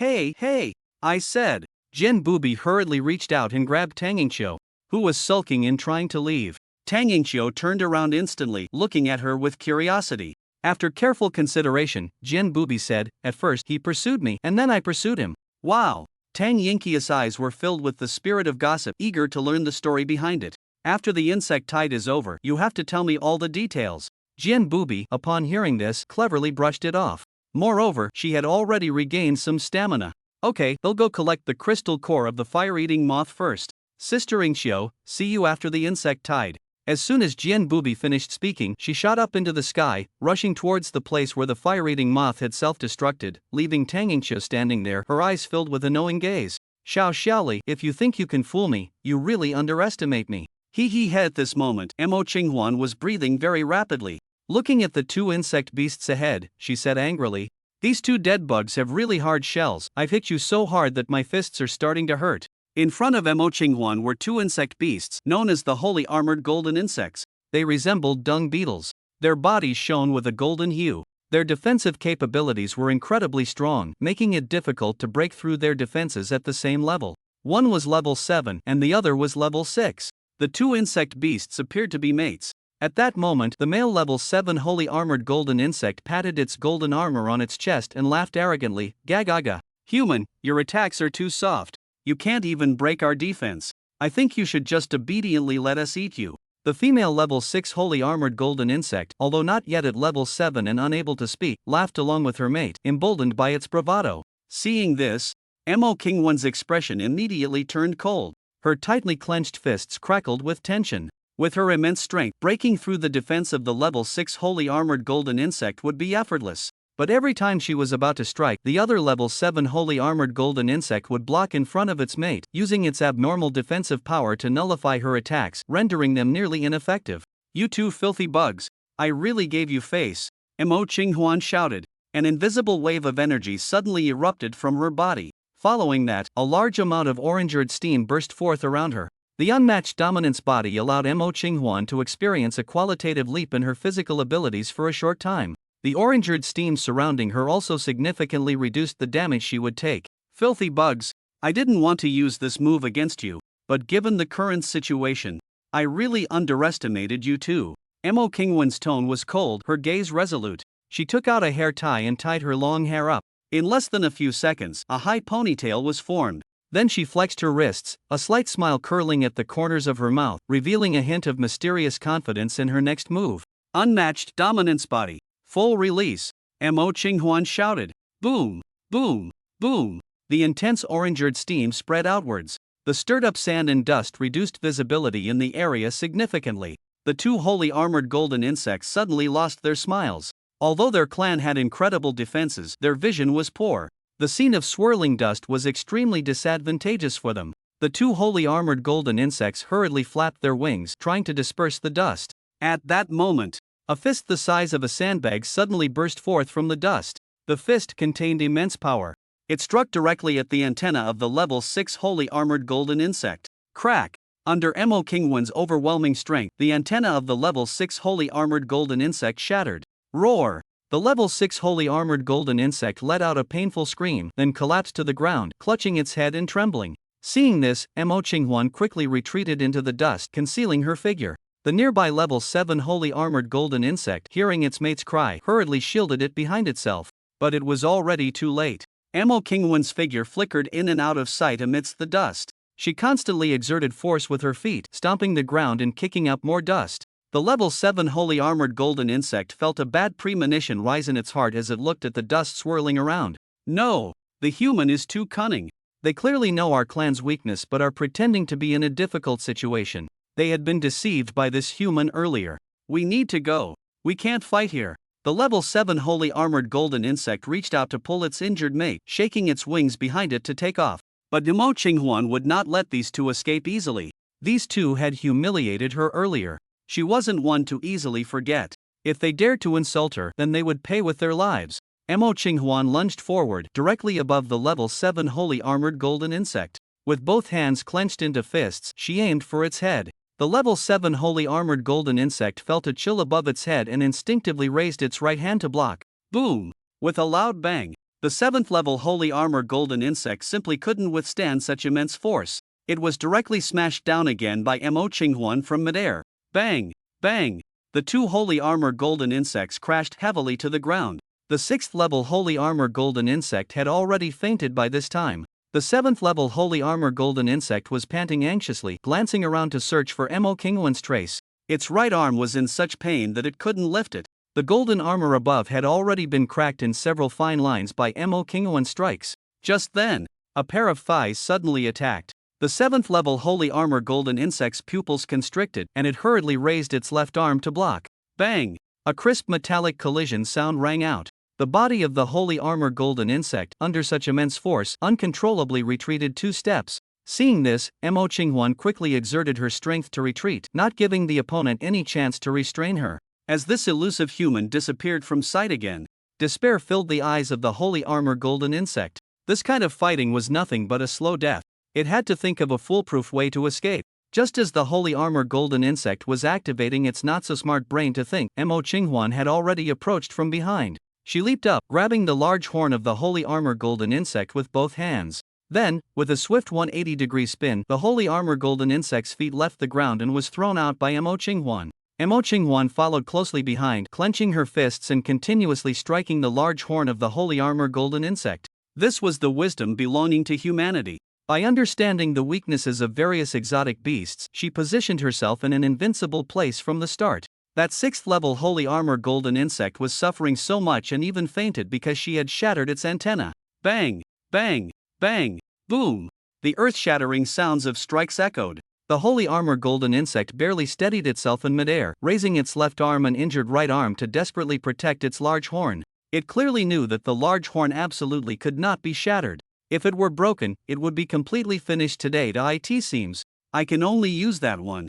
I said. Jin Booby hurriedly reached out and grabbed Tang Yingqiu, who was sulking and trying to leave. Tang Yingqiu turned around instantly, looking at her with curiosity. After careful consideration, Jin Booby said, at first he pursued me, and then I pursued him. Wow! Tang Yingqiu's eyes were filled with the spirit of gossip, eager to learn the story behind it. After the insect tide is over, you have to tell me all the details. Jin Booby, upon hearing this, cleverly brushed it off. Moreover, she had already regained some stamina. Okay, they'll go collect the crystal core of the fire-eating moth first. Sister Yingqiu, see you after the insect tide. As soon as Jin Booby finished speaking, she shot up into the sky, rushing towards the place where the fire-eating moth had self-destructed, leaving Tang Yingqiu standing there, her eyes filled with a knowing gaze. Xiao Xiaoli, if you think you can fool me, you really underestimate me. At this moment, Mo Qinghuan was breathing very rapidly. Looking at the two insect beasts ahead, she said angrily, these two dead bugs have really hard shells. I've hit you so hard that my fists are starting to hurt. In front of Mo Qinghuan were two insect beasts known as the holy armored golden insects. They resembled dung beetles. Their bodies shone with a golden hue. Their defensive capabilities were incredibly strong, making it difficult to break through their defenses at the same level. One was level 7 and the other was level 6. The two insect beasts appeared to be mates. At that moment, the male level 7 holy armored golden insect patted its golden armor on its chest and laughed arrogantly, "Gagaga. Human, your attacks are too soft. You can't even break our defense. I think you should just obediently let us eat you." The female level 6 holy armored golden insect, although not yet at level 7 and unable to speak, laughed along with her mate, emboldened by its bravado. Seeing this, Mo Qinghuan's expression immediately turned cold. Her tightly clenched fists crackled with tension. With her immense strength, breaking through the defense of the level 6 holy armored golden insect would be effortless. But every time she was about to strike, the other level 7 holy armored golden insect would block in front of its mate, using its abnormal defensive power to nullify her attacks, rendering them nearly ineffective. "You two filthy bugs. I really gave you face," Mo Qinghuan shouted. An invisible wave of energy suddenly erupted from her body. Following that, a large amount of orange-red steam burst forth around her. The unmatched dominance body allowed Mo Qinghuan to experience a qualitative leap in her physical abilities for a short time. The orange-red steam surrounding her also significantly reduced the damage she would take. "Filthy bugs. I didn't want to use this move against you, but given the current situation, I really underestimated you too." Mo Qinghuan's tone was cold, her gaze resolute. She took out a hair tie and tied her long hair up. In less than a few seconds, a high ponytail was formed. Then she flexed her wrists, a slight smile curling at the corners of her mouth, revealing a hint of mysterious confidence in her next move. "Unmatched dominance body. Full release," Mo Qinghuan shouted. Boom, boom, boom. The intense orange-red steam spread outwards. The stirred-up sand and dust reduced visibility in the area significantly. The two holy armored golden insects suddenly lost their smiles. Although their clan had incredible defenses, their vision was poor. The scene of swirling dust was extremely disadvantageous for them. The two holy armored golden insects hurriedly flapped their wings, trying to disperse the dust. At that moment, a fist the size of a sandbag suddenly burst forth from the dust. The fist contained immense power. It struck directly at the antenna of the level 6 holy armored golden insect. Crack! Under Mo Qinghuan's overwhelming strength, the antenna of the level 6 holy armored golden insect shattered. Roar! The level 6 holy armored golden insect let out a painful scream, then collapsed to the ground, clutching its head and trembling. Seeing this, Mo Qinghuan quickly retreated into the dust, concealing her figure. The nearby level 7 holy armored golden insect, hearing its mate's cry, hurriedly shielded it behind itself. But it was already too late. Mo Qinghuan's figure flickered in and out of sight amidst the dust. She constantly exerted force with her feet, stomping the ground and kicking up more dust. The level 7 holy armored golden insect felt a bad premonition rise in its heart as it looked at the dust swirling around. "No, the human is too cunning. They clearly know our clan's weakness but are pretending to be in a difficult situation. They had been deceived by this human earlier. We need to go. We can't fight here." The level 7 holy armored golden insect reached out to pull its injured mate, shaking its wings behind it to take off. But Mo Qinghuan would not let these two escape easily. These two had humiliated her earlier. She wasn't one to easily forget. If they dared to insult her, then they would pay with their lives. Mo Qinghuan lunged forward, directly above the level 7 holy armored golden insect. With both hands clenched into fists, she aimed for its head. The level 7 holy armored golden insect felt a chill above its head and instinctively raised its right hand to block. Boom! With a loud bang, the 7th level holy armor golden insect simply couldn't withstand such immense force. It was directly smashed down again by Mo Qinghuan from midair. Bang! Bang! The two holy armor golden insects crashed heavily to the ground. The 6th level holy armor golden insect had already fainted by this time. The 7th level holy armor golden insect was panting anxiously, glancing around to search for Mo Qinghuan's trace. Its right arm was in such pain that it couldn't lift it. The golden armor above had already been cracked in several fine lines by Mo Qinghuan's strikes. Just then, a pair of thighs suddenly attacked. The 7th level holy armor golden insect's pupils constricted, and it hurriedly raised its left arm to block. Bang! A crisp metallic collision sound rang out. The body of the holy armor golden insect, under such immense force, uncontrollably retreated 2 steps. Seeing this, Mo Qinghuan quickly exerted her strength to retreat, not giving the opponent any chance to restrain her. As this elusive human disappeared from sight again, despair filled the eyes of the holy armor golden insect. This kind of fighting was nothing but a slow death. It had to think of a foolproof way to escape. Just as the holy armor golden insect was activating its not-so-smart brain to think, Mo Qinghuan had already approached from behind. She leaped up, grabbing the large horn of the holy armor golden insect with both hands. Then, with a swift 180-degree spin, the holy armor golden insect's feet left the ground and was thrown out by Mo Qinghuan. Mo Qinghuan followed closely behind, clenching her fists and continuously striking the large horn of the holy armor golden insect. This was the wisdom belonging to humanity. By understanding the weaknesses of various exotic beasts, she positioned herself in an invincible place from the start. That 6th-level holy armor golden insect was suffering so much and even fainted because she had shattered its antenna. Bang! Bang! Bang! Boom! The earth-shattering sounds of strikes echoed. The holy armor golden insect barely steadied itself in midair, raising its left arm and injured right arm to desperately protect its large horn. It clearly knew that the large horn absolutely could not be shattered. If it were broken, it would be completely finished today. It seems. I can only use that one.